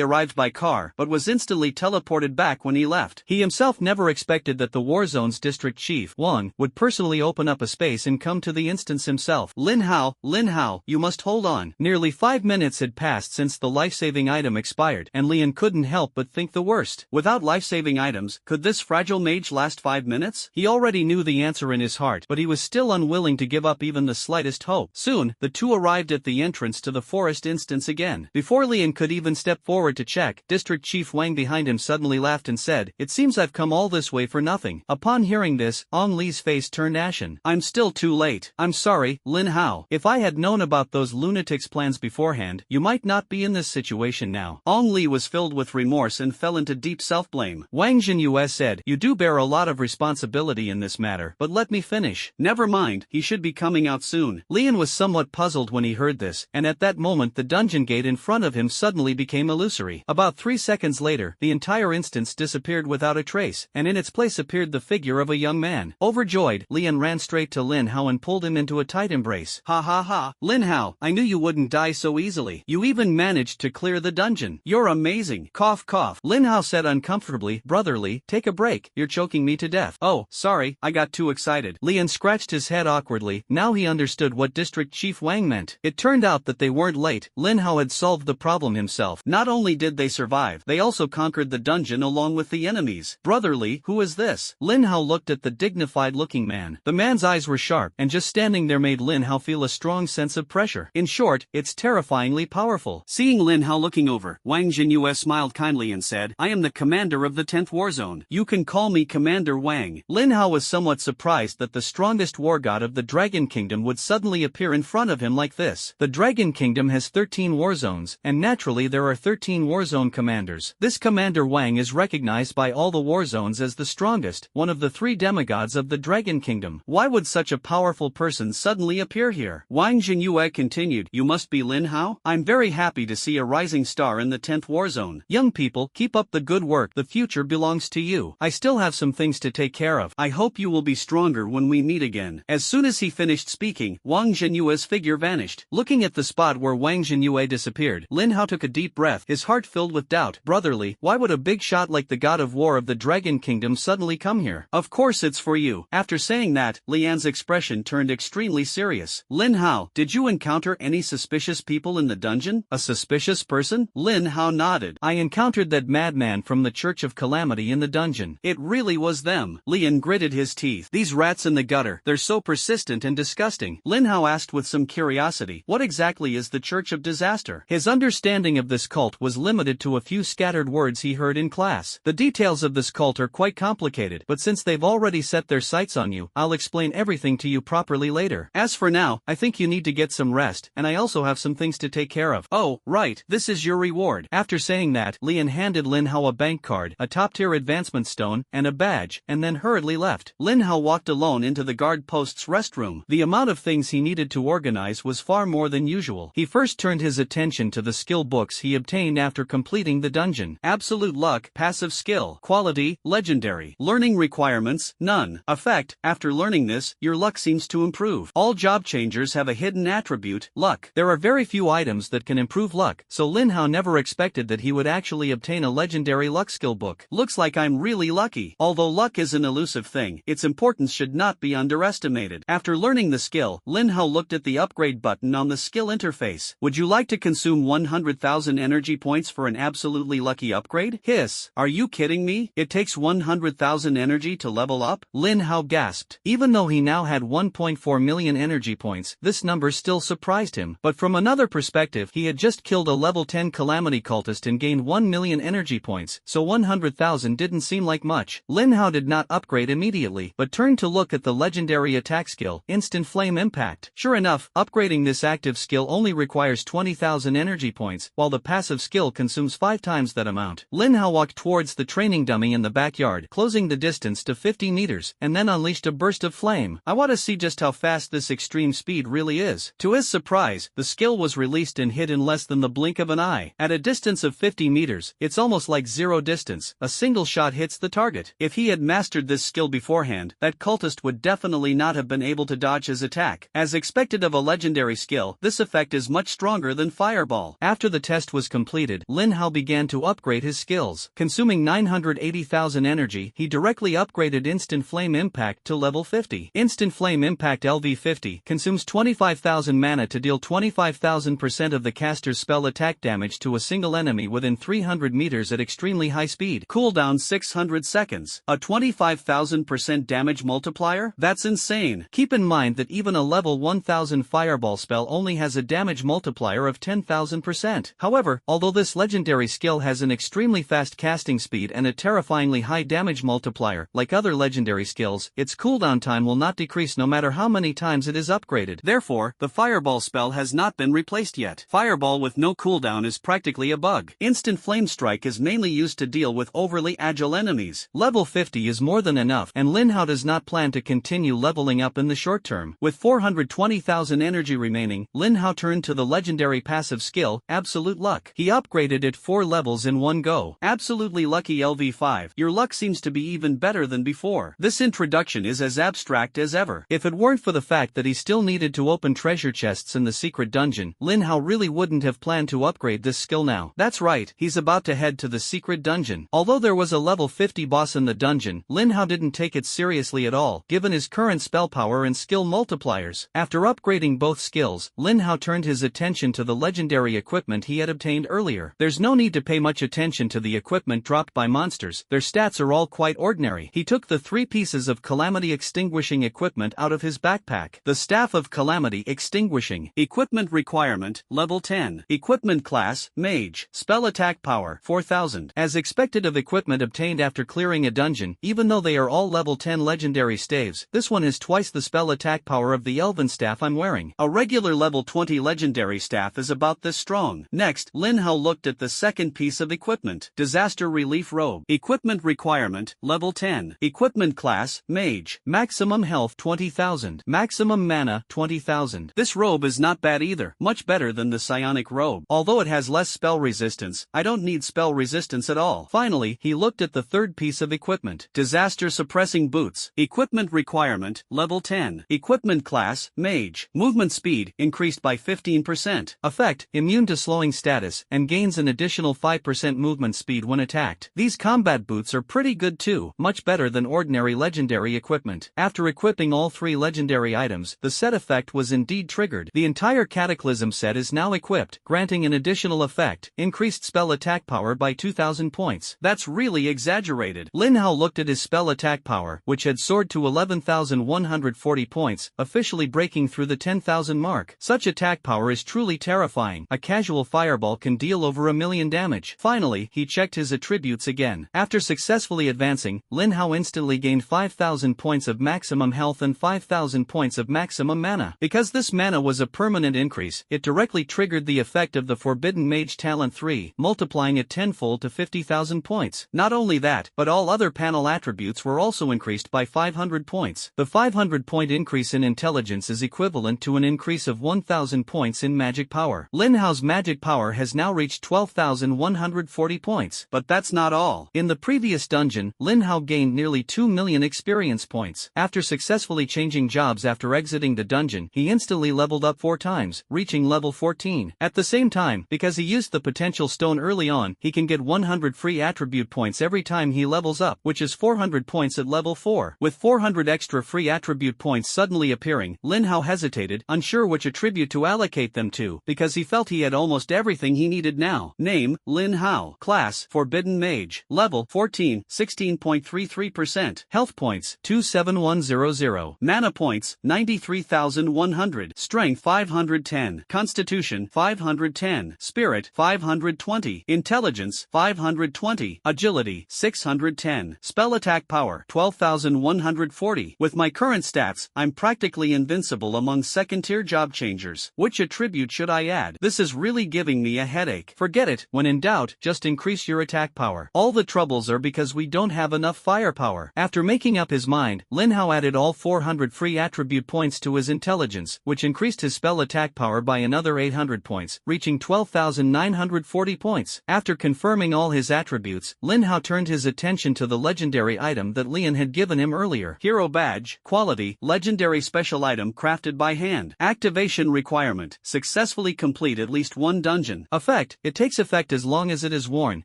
arrived by car, but was instantly teleported back when he left. He himself never expected that the Warzone's district chief, Wang, would personally open up a space and come to the instance himself. Lin Hao, you must hold on. Nearly 5 minutes had passed since the life-saving item expired, and Lian couldn't help but think the worst. Without life-saving items, could this fragile mage last 5 minutes? He already knew the answer in his heart, but he was still unwilling to give up even the slightest hope. Soon, the two arrived at the entrance to the forest instance again. Before Lian could even step forward to check, District Chief Wang behind him suddenly laughed and said, "It seems I've come all this way for nothing." Upon hearing this, Ong Li's face turned ashen. "I'm still too late. I'm sorry, Lin Hao. If I had known about those lunatics' plans beforehand, you might not be in this situation now." Ong Li was filled with remorse and fell into deep self-blame. Wang Jinyue said, "You do bear a lot of responsibility in this matter, but let me finish." "Never mind, he should be coming out soon." Lian was somewhat puzzled when he heard this, and at that moment the dungeon gate in front of him suddenly became illusory. About 3 seconds later, the entire instance disappeared without a trace, and in its place appeared the figure of a young man. Overjoyed, Lian ran straight to Lin Hao and pulled him into a tight embrace. "Ha ha ha, Lin Hao, I knew you wouldn't die so easily. You even managed to clear the dungeon. You're amazing." Cough cough. Lin Hao said uncomfortably, "Brotherly, take a break, you're choking me to death." "Oh, sorry, I got too excited." Lian scratched his head awkwardly. Now he understood what District Chief Wang meant. It turned out that they weren't late. Lin Hao had solved the problem himself. Not only did they survive, they also conquered the dungeon along with the enemies. "Brotherly, who is this?" Lin Hao looked at the dignified-looking man. The man's eyes were sharp, and just standing there made Lin Hao feel a strong sense of pressure. In short, it's terrifyingly powerful. Seeing Lin Hao looking over, Wang Jinyue smiled kindly and said, "I am the commander of the 10th Warzone. You can call me Commander Wang." Lin Hao was somewhat surprised that the strongest war god of the Dragon Kingdom would suddenly appear in front of him like this. The Dragon Kingdom has 13 war zones, and naturally there are 13 war zone commanders. This Commander Wang is recognized by all the war zones as the strongest, one of the 3 demigods of the Dragon Kingdom. Why would such a powerful person suddenly appear here? Wang Jinyue continued, "You must be Lin Hao? I'm very happy to see a rising star in the 10th war zone. Young people, keep up the good work. The future belongs to you. I still have some things to take care of. I hope you will be stronger when we meet again." As soon as he finished speaking, Wang Zhenyue's figure vanished. Looking at the spot where Wang Zhenyue disappeared, Lin Hao took a deep breath, his heart filled with doubt. Brotherly, why would a big shot like the god of war of the Dragon Kingdom suddenly come here? Of course it's for you. After saying that, Lian's expression turned extremely serious. Lin Hao, did you encounter any suspicious people in the dungeon? A suspicious person? Lin Hao nodded. I encountered that madman from the Church of Calamity in the dungeon. It really was them. Lian gritted his teeth. These rats in the gutter, they're so persistent and disgusting. Lin Hao asked with some curiosity, what exactly is the Church of Disaster? His understanding of this cult was limited to a few scattered words he heard in class. The details of this cult are quite complicated, but since they've already set their sights on you, I'll explain everything to you properly later. As for now, I think you need to get some rest, and I also have some things to take care of. Oh, right, this is your reward. After saying that, Lian handed Lin Hao a bank card, a top-tier advancement stone, and a badge, and then hurriedly left. Lin Hao walked alone into the guard post's restroom. The amount of things he needed to organize was far more than usual. He first turned his attention to the skill books he obtained after completing the dungeon. Absolute luck, passive skill, quality, legendary. Learning requirements, none. Effect, after learning this, your luck seems to improve. All job changers have a hidden attribute, luck. There are very few items that can improve luck, so Lin Hao never expected that he would actually obtain a legendary luck skill book. Looks like I'm really lucky. Although luck is an elusive thing, its importance should not be underestimated. After learning the skill, Lin Hao looked at the upgrade button on the skill interface. Would you like to consume 100,000 energy points for an absolutely lucky upgrade? Hiss. Are you kidding me? It takes 100,000 energy to level up? Lin Hao gasped. Even though he now had 1.4 million energy points, this number still surprised him. But from another perspective, he had just killed a level 10 calamity cultist and gained 1 million energy points, so 100,000 didn't seem like much. Lin Hao did not upgrade immediately, but turned to look at the legendary attack skill, Instant Flame Impact. Sure enough, upgrading this active skill only requires 20,000 energy points, while the passive skill consumes 5 times that amount. Lin Hao walked towards the training dummy in the backyard, closing the distance to 50 meters, and then unleashed a burst of flame. I want to see just how fast this extreme speed really is. To his surprise, the skill was released and hit in less than the blink of an eye. At a distance of 50 meters, it's almost like zero distance. A single shot hits the target. If he had mastered this skill beforehand, that cultist would definitely not have been able to dodge his attack. As expected of a legendary skill, this effect is much stronger than Fireball. After the test was completed, Lin Hao began to upgrade his skills. Consuming 980,000 energy, he directly upgraded Instant Flame Impact to level 50. Instant Flame Impact LV50 consumes 25,000 mana to deal 25,000% of the caster's spell attack damage to a single enemy within 300 meters at extremely high speed. Cooldown 600 seconds. A 25,000% damage multiplier? That's insane. Keep in mind that even a level 1000 Fireball spell only has a damage multiplier of 10,000%. However, although this legendary skill has an extremely fast casting speed and a terrifyingly high damage multiplier, like other legendary skills, its cooldown time will not decrease no matter how many times it is upgraded. Therefore, the Fireball spell has not been replaced yet. Fireball with no cooldown is practically a bug. Instant Flame Strike is mainly used to deal with overly agile enemies. Level 50 is more than enough, and Lin Hao does not plan to continue leveling up in the short term. With 420,000 energy remaining, Lin Hao turned to the legendary passive skill, Absolute Luck. He upgraded it 4 levels in one go. Absolutely Lucky LV5. Your luck seems to be even better than before. This introduction is as abstract as ever. If it weren't for the fact that he still needed to open treasure chests in the secret dungeon, Lin Hao really wouldn't have planned to upgrade this skill now. That's right, he's about to head to the secret dungeon. Although there was a level 50 boss in the dungeon, Lin Hao didn't take it seriously at all, given his current spell power and skill multipliers. After upgrading both skills, Lin Hao turned his attention to the legendary equipment he had obtained earlier. There's no need to pay much attention to the equipment dropped by monsters, their stats are all quite ordinary. He took the 3 pieces of Calamity Extinguishing equipment out of his backpack. The Staff of Calamity Extinguishing. Equipment requirement, level 10. Equipment class, Mage. Spell attack power, 4000. As expected of equipment obtained after clearing a dungeon, even though they are all level 10 legendary staves, this one is twice the spell attack power of the Elven staff I'm wearing. A regular level 20 legendary staff is about this strong. Next, Lin Hao looked at the second piece of equipment. Disaster Relief Robe. Equipment requirement, level 10. Equipment class, Mage. Maximum health 20,000. Maximum mana 20,000. This robe is not bad either, much better than the psionic robe. Although it has less spell resistance, I don't need spell resistance at all. Finally, he looked at the third piece of equipment. Disaster Suppressing Boots. Equipment requirement, level 10. Equipment class, Mage. Movement speed, increased by 15%. Effect, immune to slowing status, and gains an additional 5% movement speed when attacked. These combat boots are pretty good too, much better than ordinary legendary equipment. After equipping all 3 legendary items, the set effect was indeed triggered. The entire Cataclysm set is now equipped, granting an additional effect, increased spell attack power by 2000 points. That's really exaggerated. Lin Hao looked at his spell attack power, which had soared to 11,140 points, officially breaking through the 10,000 mark. Such attack power is truly terrifying. A casual fireball can deal over 1,000,000 damage. Finally, he checked his attributes again. After successfully advancing, Lin Hao instantly gained 5,000 points of maximum health and 5,000 points of maximum mana. Because this mana was a permanent increase, it directly triggered the effect of the Forbidden Mage Talent 3, multiplying it tenfold to 50,000 points. Not only that, but all other panel attributes were also increased by 500 points. The 500-point increase in intelligence is equivalent to an increase of 1,000 points in magic power. Lin Hao's magic power has now reached 12,140 points. But that's not all. In the previous dungeon, Lin Hao gained nearly 2 million experience points. After successfully changing jobs after exiting the dungeon, he instantly leveled up 4 times, reaching level 14. At the same time, because he used the potential stone early on, he can get 100 free attribute points every time he levels up, which is 400 points at level 4. With 400 extra free attribute points suddenly appearing, Lin Hao hesitated, unsure which attribute to allocate them to, because he felt he had almost everything he needed now. Name, Lin Hao. Class, Forbidden Mage. Level, 14, 16.33%. Health points, 27100. Mana points, 93,100. Strength, 510. Constitution, 510. Spirit, 520. Intelligence, 520. Agility, 610. Spell attack power, 12,140. With my current stats, I'm practically invincible among second-tier job changers. Which attribute should I add? This is really giving me a headache. Forget it. When in doubt, just increase your attack power. All the troubles are because we don't have enough firepower. After making up his mind, Lin Hao added all 400 free attribute points to his intelligence, which increased his spell attack power by another 800 points, reaching 12,940 points. After confirming all his attributes, Lin Hao turned his attention to the legendary item that Lian had given him earlier. Hero Badge. Quality, legendary special item crafted by hand. Activation requirement, successfully complete at least 1 dungeon. Effect, it takes effect as long as it is worn,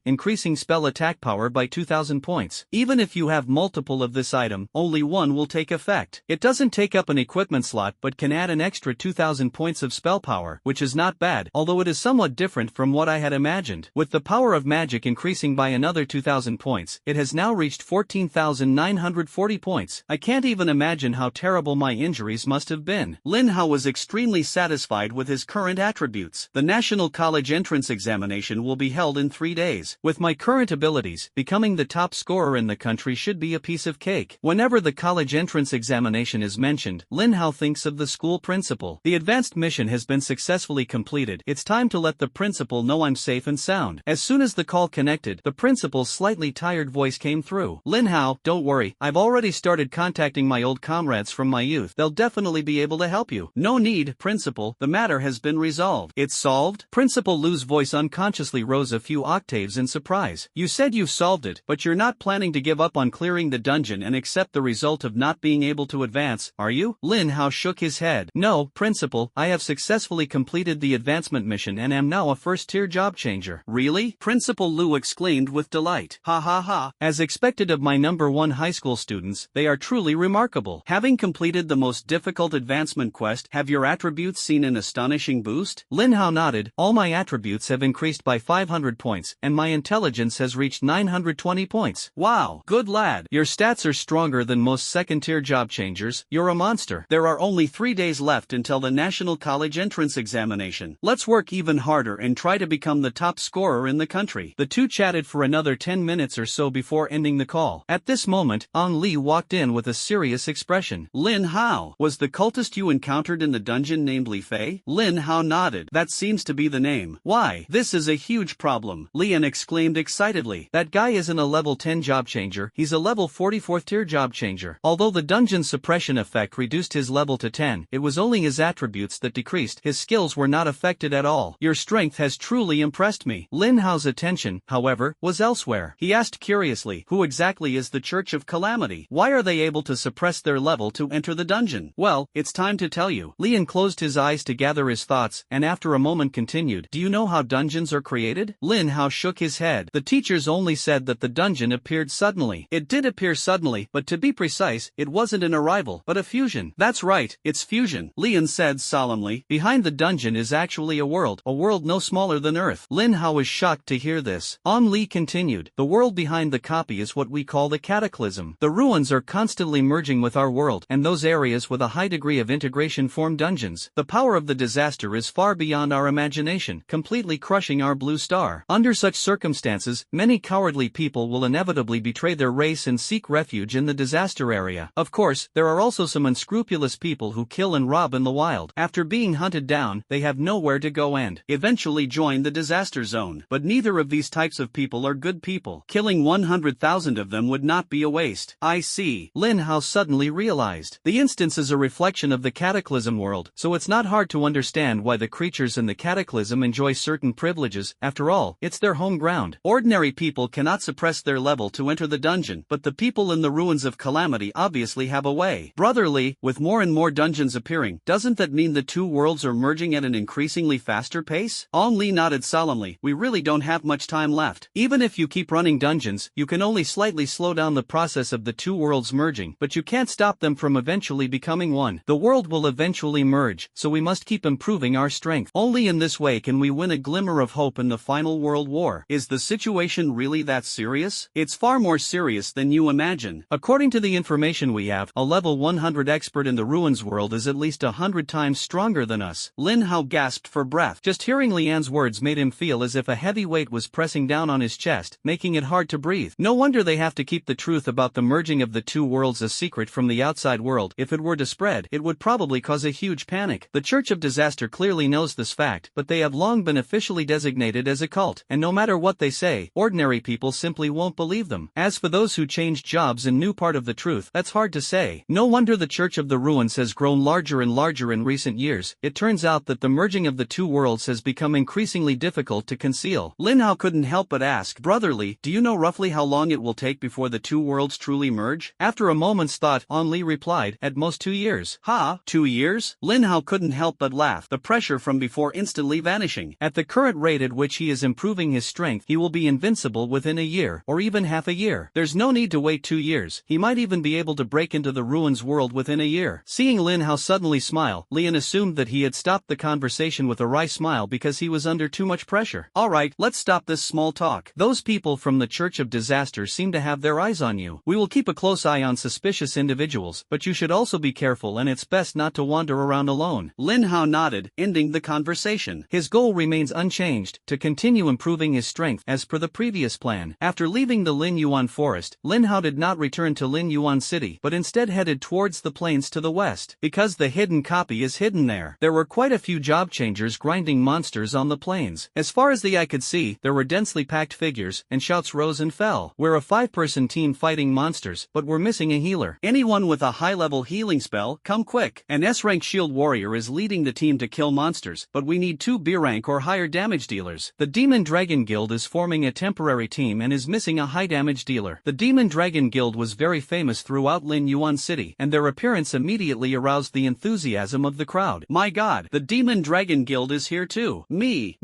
increasing spell attack power by 2,000 points. Even if you have multiple of this item, only one will take effect. It doesn't take up an equipment slot but can add an extra 2,000 points of spell power, which is not bad, although it is somewhat different from what I had imagined. With the power of magic increasing by another 2,000 points, it has now reached 14,940 points. I can't even imagine how terrible my injuries must have been. Lin Hao was extremely satisfied with his current attributes. The National College entrance examination will be held in 3 days. With my current abilities, becoming the top scorer in the country should be a piece of cake. Whenever the college entrance examination is mentioned, Lin Hao thinks of the school principal. The advanced mission has been successfully completed. It's time to let the principal know I'm safe and sound. As soon as the call connected, the principal's slightly tired voice came through. Lin Hao, don't worry, I've already started contacting my old comrades from my youth. They'll definitely be able to help you. No need, principal, the matter has been resolved. It's solved? Principal Lu's voice unconsciously rose a few octaves in surprise. You said you've solved it, but you're not planning to give up on clearing the dungeon and accept the result of not being able to advance, are you? Lin Hao shook his head. No, principal, I have successfully completed the advancement mission and am now a first-tier job changer. Really? Principal Lu exclaimed with delight. Ha ha ha. As expected of my #1 high school students, they are truly remarkable. Having completed the most difficult advancement quest, have your attributes seen an astonishing boost? Lin Hao nodded. All my attributes have increased by 500 points, and my intelligence has reached 920 points. Wow, good lad. Your stats are stronger than most second-tier job changers. You're a monster. There are only 3 days left until the National College entrance examination. Let's work even harder and try to become the top scorer in the country. The two chatted for another 10 minutes or so before ending the call. At this moment, An Li walked in with a serious expression. Lin Hao, was the cultist you encountered in the dungeon named Li Fei? Lin Hao nodded. That seems to be the name. Why, this is a huge problem. Lian exclaimed excitedly. That guy isn't a level 10 job changer, he's a level 44th tier job changer. Although the dungeon suppression effect reduced his level to 10, it was only his attributes that decreased. His skills were not affected at all. Your strength has truly impressed me. Lin Hao's attention, however, was elsewhere. He asked curiously, who exactly is the Church of Calamity? Why are they able to suppress their level to enter enter the dungeon? Well, it's time to tell you. Lian closed his eyes to gather his thoughts, and after a moment continued, do you know how dungeons are created? Lin Hao shook his head. The teachers only said that the dungeon appeared suddenly. It did appear suddenly, but to be precise, it wasn't an arrival, but a fusion. That's right, it's fusion, Lian said solemnly. Behind the dungeon is actually a world no smaller than Earth. Lin Hao was shocked to hear this. On Li continued, the world behind the copy is what we call the cataclysm. The ruins are constantly merging with our world, and those areas with a high degree of integration form dungeons. The power of the disaster is far beyond our imagination, completely crushing our blue star. Under such circumstances, many cowardly people will inevitably betray their race and seek refuge in the disaster area. Of course, there are also some unscrupulous people who kill and rob in the wild. After being hunted down, they have nowhere to go and eventually join the disaster zone. But neither of these types of people are good people. Killing 100,000 of them would not be a waste. I see, Lin Hao suddenly realized. The instance is a reflection of the cataclysm world, so it's not hard to understand why the creatures in the cataclysm enjoy certain privileges. After all, it's their home ground. Ordinary people cannot suppress their level to enter the dungeon, but the people in the ruins of calamity obviously have a way. Brotherly, with more and more dungeons appearing, doesn't that mean the two worlds are merging at an increasingly faster pace? On Li nodded solemnly. We really don't have much time left. Even if you keep running dungeons, you can only slightly slow down the process of the two worlds merging, but you can't stop them from eventually becoming one. The world will eventually merge, so we must keep improving our strength. Only in this way can we win a glimmer of hope in the final world war. Is the situation really that serious? It's far more serious than you imagine. According to the information we have, a level 100 expert in the ruins world is at least 100 times stronger than us. Lin Hao gasped for breath. Just hearing Lian's words made him feel as if a heavy weight was pressing down on his chest, making it hard to breathe. No wonder they have to keep the truth about the merging of the two worlds a secret from the outside world. If it were to spread, it would probably cause a huge panic. The Church of Disaster clearly knows this fact, but they have long been officially designated as a cult, and no matter what they say, ordinary people simply won't believe them. As for those who changed jobs and knew part of the truth, that's hard to say. No wonder the Church of the Ruins has grown larger and larger in recent years. It turns out that the merging of the two worlds has become increasingly difficult to conceal. Lin Hao couldn't help but ask, brotherly, do you know roughly how long it will take before the two worlds truly merge? After a moment's thought, On Li replied, at most 2 years. Ha, 2 years? Lin Hao couldn't help but laugh, the pressure from before instantly vanishing. At the current rate at which he is improving his strength, he will be invincible within a year, or even half a year. There's no need to wait 2 years. He might even be able to break into the ruins world within a year. Seeing Lin Hao suddenly smile, Lian assumed that he had stopped the conversation with a wry smile because he was under too much pressure. Alright, let's stop this small talk. Those people from the Church of Disaster seem to have their eyes on you. We will keep a close eye on suspicious individuals, but you should also be careful and it's best not to wander around alone. Lin Hao nodded, ending the conversation. His goal remains unchanged, to continue improving his strength as per the previous plan. After leaving the Lin Yuan forest, Lin Hao did not return to Lin Yuan city, but instead headed towards the plains to the west. Because the hidden copy is hidden there, there were quite a few job changers grinding monsters on the plains. As far as the eye could see, there were densely packed figures, and shouts rose and fell. We're a 5-person team fighting monsters, but we're missing a healer. Anyone with a high-level healing spell, come quick. An S-rank shield warrior is leading the team to kill monsters, but we need 2 B-rank or higher damage dealers. The Demon Dragon Guild is forming a temporary team and is missing a high damage dealer. The Demon Dragon Guild was very famous throughout Lin Yuan City, and their appearance immediately aroused the enthusiasm of the crowd. My god, the Demon Dragon Guild is here too. Me,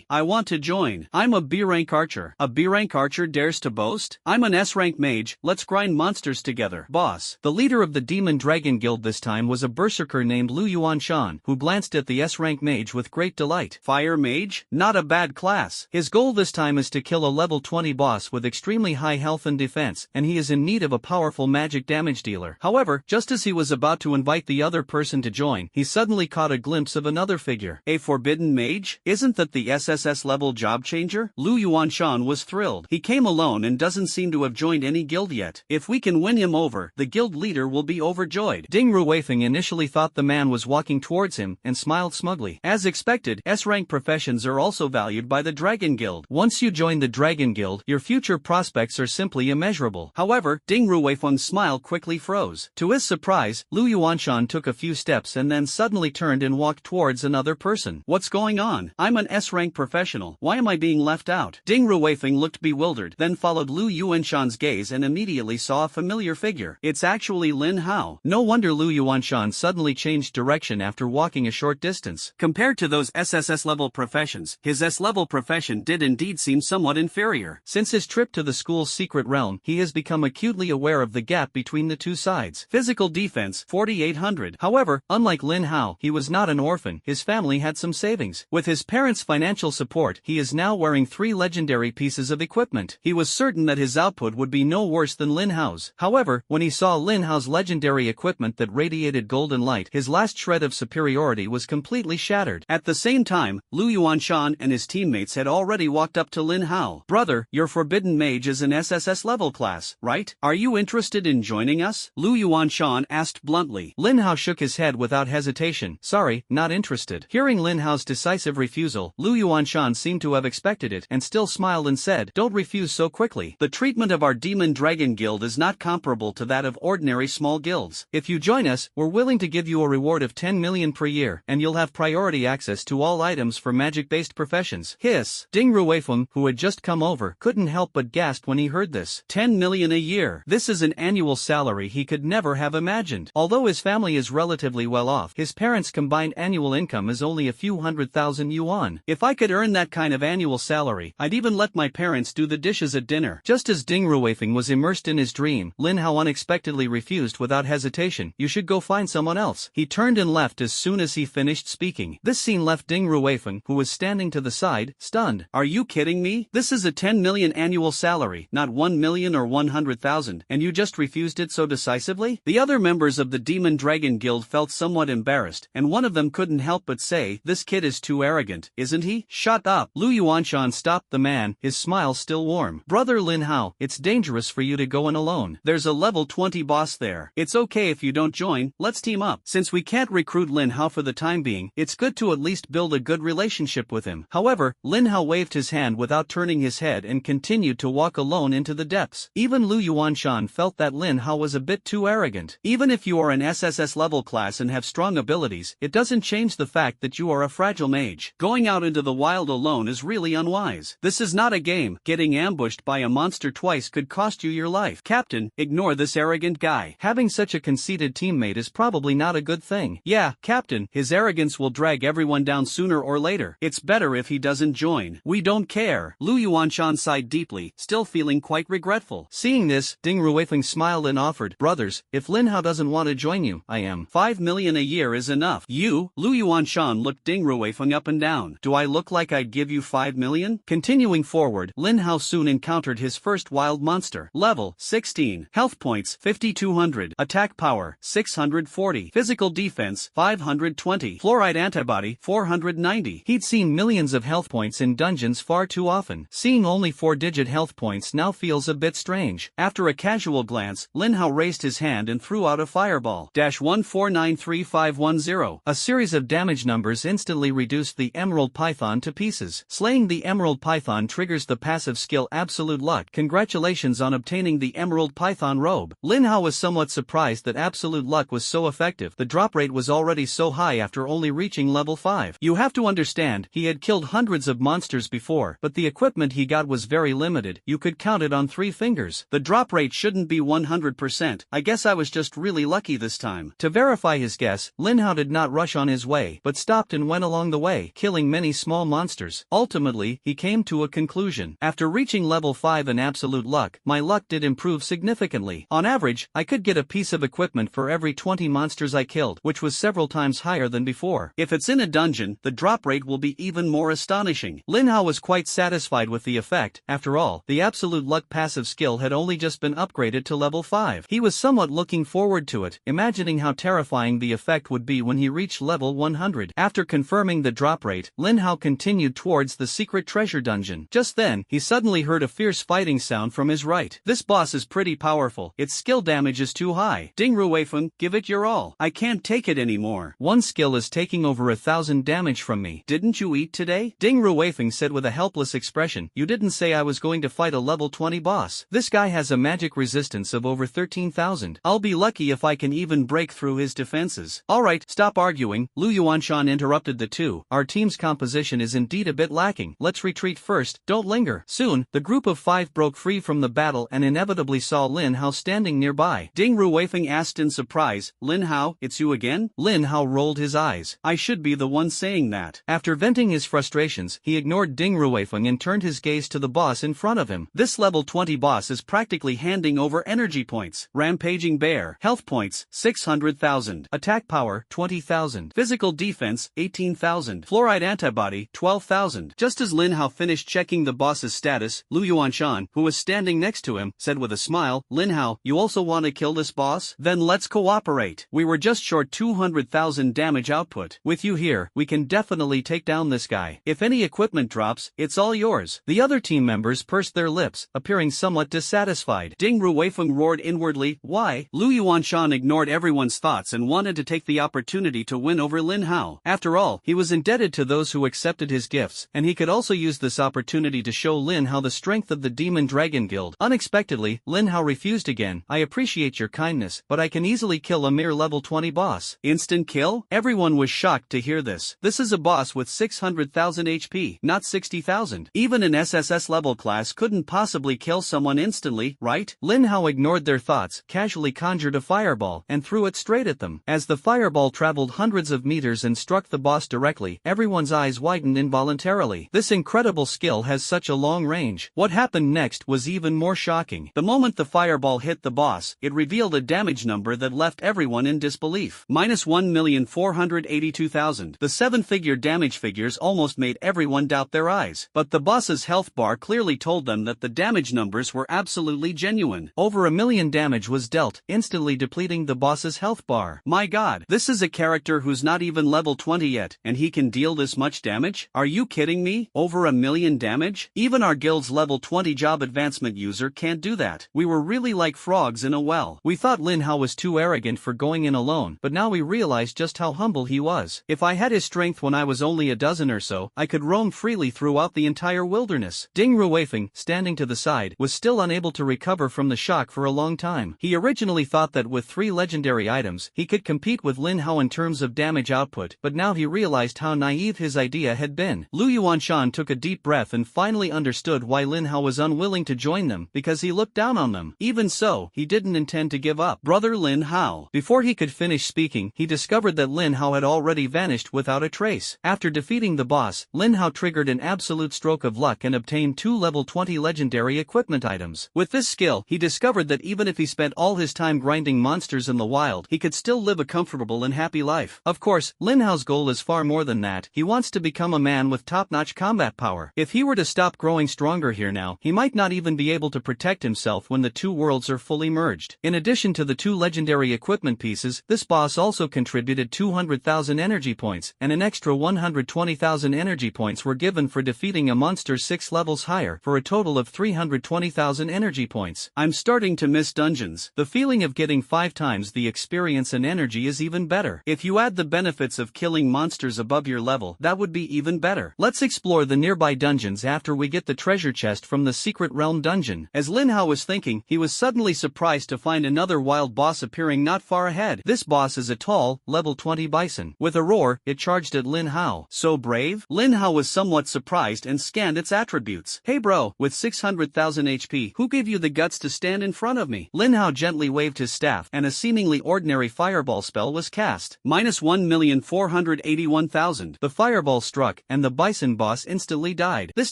I want to join. I'm a B-rank archer. A B-rank archer dares to boast? I'm an S-rank mage, let's grind monsters together. Boss. The leader of the Demon Dragon Guild this time was a berserker named Lu Yuanshan, who glanced at the S-rank mage with great delight. Fire mage? Not a bad class. His goal this time is to kill a level 20 boss with extremely high health and defense, and he is in need of a powerful magic damage dealer. However, just as he was about to invite the other person to join, he suddenly caught a glimpse of another figure. A forbidden mage? Isn't that the SSS level job changer? Lu Yuanshan was thrilled. He came alone and doesn't seem to have joined any guild yet. If we can win him over, the guild leader will be overjoyed. Ding Ruweifeng initially thought the man was walking towards him and smiled smugly. As expected, S-rank professions are also valued by the Dragon Guild. Once you join the Dragon Guild, your future prospects are simply immeasurable. However, Ding Ruweifeng's smile quickly froze. To his surprise, Lu Yuanshan took a few steps and then suddenly turned and walked towards another person. What's going on? I'm an S-rank professional. Why am I being left out? Ding Ruweifeng looked bewildered, then followed Lu Yuanshan's gaze and immediately saw a familiar figure. It's actually Lu Lin Hao. No wonder Lu Yuanshan suddenly changed direction after walking a short distance. Compared to those SSS level professions, his S-level profession did indeed seem somewhat inferior. Since his trip to the school's secret realm, he has become acutely aware of the gap between the two sides. Physical defense, 4800. However, unlike Lin Hao, he was not an orphan. His family had some savings. With his parents' financial support, he is now wearing 3 legendary pieces of equipment. He was certain that his output would be no worse than Lin Hao's. However, when he saw Lin Hao's legendary equipment that radiated golden light, his last shred of superiority was completely shattered. At the same time, Lu Yuanshan and his teammates had already walked up to Lin Hao. "Brother, your forbidden mage is an SSS level class, right? Are you interested in joining us?" Lu Yuanshan asked bluntly. Lin Hao shook his head without hesitation. "Sorry, not interested." Hearing Lin Hao's decisive refusal, Lu Yuanshan seemed to have expected it and still smiled and said, "Don't refuse so quickly. The treatment of our Demon Dragon Guild is not comparable to that of ordinary small guilds. If you join us, we're willing to give you a reward of 10 million per year, and you'll have priority access to all items for magic-based professions." Hiss. Ding Ruifeng, who had just come over, couldn't help but gasp when he heard this. 10 million a year. This is an annual salary he could never have imagined. Although his family is relatively well off, his parents' combined annual income is only a few 100,000 yuan. "If I could earn that kind of annual salary, I'd even let my parents do the dishes at dinner." Just as Ding Ruifeng was immersed in his dream, Lin Hao unexpectedly refused without hesitation. "You should go find someone else." He turned and left as soon as he finished speaking. This scene left Ding Ruifeng, who was standing to the side, stunned. "Are you kidding me? This is a 10 million annual salary, not 1 million or 100,000, and you just refused it so decisively?" The other members of the Demon Dragon Guild felt somewhat embarrassed, and one of them couldn't help but say, "This kid is too arrogant, isn't he?" "Shut up." Lu Yuanshan stopped the man, his smile still warm. "Brother Lin Hao, it's dangerous for you to go in alone. There's a level 20 boss there. It's okay if you don't join, let's team up. Since we can't recruit Lin Hao for the time being, it's good to at least build a good relationship with him." However, Lin Hao waved his hand without turning his head and continued to walk alone into the depths. Even Lu Yuanshan felt that Lin Hao was a bit too arrogant. Even if you are an SSS level class and have strong abilities, it doesn't change the fact that you are a fragile mage. Going out into the wild alone is really unwise. This is not a game. Getting ambushed by a monster twice could cost you your life. "Captain, ignore this arrogant guy. Having such a conceited teammate is probably not a good thing." "Yeah, Captain, his arrogance will drag everyone down sooner or later. It's better if he doesn't join." "We don't care." Lu Yuanshan sighed deeply, still feeling quite regretful. Seeing this, Ding Ruifeng smiled and offered, "Brothers, if Lin Hao doesn't want to join you, I am. 5 million a year is enough." "You?" Lu Yuanshan looked Ding Ruifeng up and down. "Do I look like I'd give you 5 million? Continuing forward, Lin Hao soon encountered his first wild monster. Level 16. Health points 5200. Attack power 640. Physical defense 520. Fluoride antibody 490. He'd seen millions of health points in dungeons far too often. Seeing only 4-digit health points now feels a bit strange. After a casual glance, Lin Hao raised his hand and threw out a fireball. -1493510. A series of damage numbers instantly reduced the Emerald Python to pieces. Slaying the Emerald Python triggers the passive skill Absolute Luck. Congratulations on obtaining the Emerald Python robe. Lin Hao was somewhat surprised that Absolute Luck was so effective. The drop rate was already so high after only reaching level 5. You have to understand, he had killed hundreds of monsters before, but the equipment he got was very limited. You could count it on 3 fingers. The drop rate shouldn't be 100%. I guess I was just really lucky this time. To verify his guess, Lin Hao did not rush on his way, but stopped and went along the way, killing many small monsters. Ultimately, he came to a conclusion. After reaching level 5 in Absolute Luck, my luck did improve significantly. On average, I could get a piece of equipment for every 20 monsters I killed, which was several times higher than before. If it's in a dungeon, the drop rate will be even more astonishing. Lin Hao was quite satisfied with the effect. After all, the Absolute Luck passive skill had only just been upgraded to level 5. He was somewhat looking forward to it, imagining how terrifying the effect would be when he reached level 100. After confirming the drop rate, Lin Hao continued towards the secret treasure dungeon. Just then, he suddenly heard a fierce fighting sound from his right. This boss is pretty powerful. Its skill damage is too high. Ding Ruifeng, give it your all. I can't take it anymore. One skill is taking over 1,000 damage from me. Didn't you eat today? Ding Ruifeng said with a helpless expression. You didn't say I was going to fight a level 20 boss. This guy has a magic resistance of over 13,000. I'll be lucky if I can even break through his defenses. Alright, stop arguing. Lu Yuanshan interrupted the two. Our team's composition is indeed a bit lacking. Let's retreat first, don't linger. Soon, the group of 5 broke free from the battle and inevitably saw Lin Hao standing nearby. Ding Ding Ruifeng asked in surprise. Lin Hao, it's you again? Lin Hao rolled his eyes. I should be the one saying that. After venting his frustrations, he ignored Ding Ruifeng and turned his gaze to the boss in front of him. This level 20 boss is practically handing over energy points. Rampaging Bear. Health points, 600,000. Attack power, 20,000. Physical defense, 18,000. Fluoride antibody, 12,000. Just as Lin Hao finished checking the boss's status, Lu Yuanshan, who was standing next to him, said with a smile, Lin Hao, you also want to kill this boss? Then let's cooperate. We were just short 200,000 damage output. With you here, we can definitely take down this guy. If any equipment drops, it's all yours. The other team members pursed their lips, appearing somewhat dissatisfied. Ding Ruifeng roared inwardly, why? Lu Yuanshan ignored everyone's thoughts and wanted to take the opportunity to win over Lin Hao. After all, he was indebted to those who accepted his gifts, and he could also use this opportunity to show Lin Hao the strength of the Demon Dragon Guild. Unexpectedly, Lin Hao refused again. I appreciate your kindness, but I can easily kill a mere level 20 boss. Instant kill? Everyone was shocked to hear this. This is a boss with 600,000 HP, not 60,000. Even an SSS level class couldn't possibly kill someone instantly, right? Lin Hao ignored their thoughts, casually conjured a fireball, and threw it straight at them. As the fireball traveled hundreds of meters and struck the boss directly, everyone's eyes widened involuntarily. This incredible skill has such a long range. What happened next was even more shocking. The moment the fireball hit the boss, it revealed a damage number that left everyone in disbelief. -1,482,000. The 7-figure damage figures almost made everyone doubt their eyes. But the boss's health bar clearly told them that the damage numbers were absolutely genuine. Over 1 million damage was dealt, instantly depleting the boss's health bar. My god, this is a character who's not even level 20 yet, and he can deal this much damage? Are you kidding me? Over 1 million damage? Even our guild's level 20 job advancement user can't do that. We were really like frogs in a well. We thought Lin Hao was too arrogant for going in alone, but now we realized just how humble he was. If I had his strength when I was only a dozen or so, I could roam freely throughout the entire wilderness. Ding Ruifeng, standing to the side, was still unable to recover from the shock for a long time. He originally thought that with 3 legendary items, he could compete with Lin Hao in terms of damage output, but now he realized how naive his idea had been. Lu Yuanshan took a deep breath and finally understood why Lin Hao was unwilling to join them, because he looked down on them. Even so, he didn't intend to give up. Brother Lin Hao. Before he could finish speaking, he discovered that Lin Hao had already vanished without a trace. After defeating the boss, Lin Hao triggered an absolute stroke of luck and obtained 2 level 20 legendary equipment items. With this skill, he discovered that even if he spent all his time grinding monsters in the wild, he could still live a comfortable and happy life. Of course, Lin Hao's goal is far more than that. He wants to become a man with top-notch combat power. If he were to stop growing stronger here now, he might not even be able to protect himself when the two worlds are fully merged. In addition to the 2 legendary equipment pieces, this boss also contributed 200,000 energy points, and an extra 120,000 energy points were given for defeating a monster 6 levels higher, for a total of 320,000 energy points. I'm starting to miss dungeons. The feeling of getting 5 times the experience and energy is even better. If you add the benefits of killing monsters above your level, that would be even better. Let's explore the nearby dungeons after we get the treasure chest from the Secret Realm dungeon. As Lin Hao was thinking, he was suddenly surprised to find another wild boss appearing not far ahead. This boss is a tall, level 20 bison. With a roar, it charged at Lin Hao. So brave? Lin Hao was somewhat surprised and scanned its attributes. Hey bro, with 600,000 HP, who gave you the guts to stand in front of me? Lin Hao gently waved his staff, and a seemingly ordinary fireball spell was cast. -1,481,000. The fireball struck, and the bison boss instantly died. This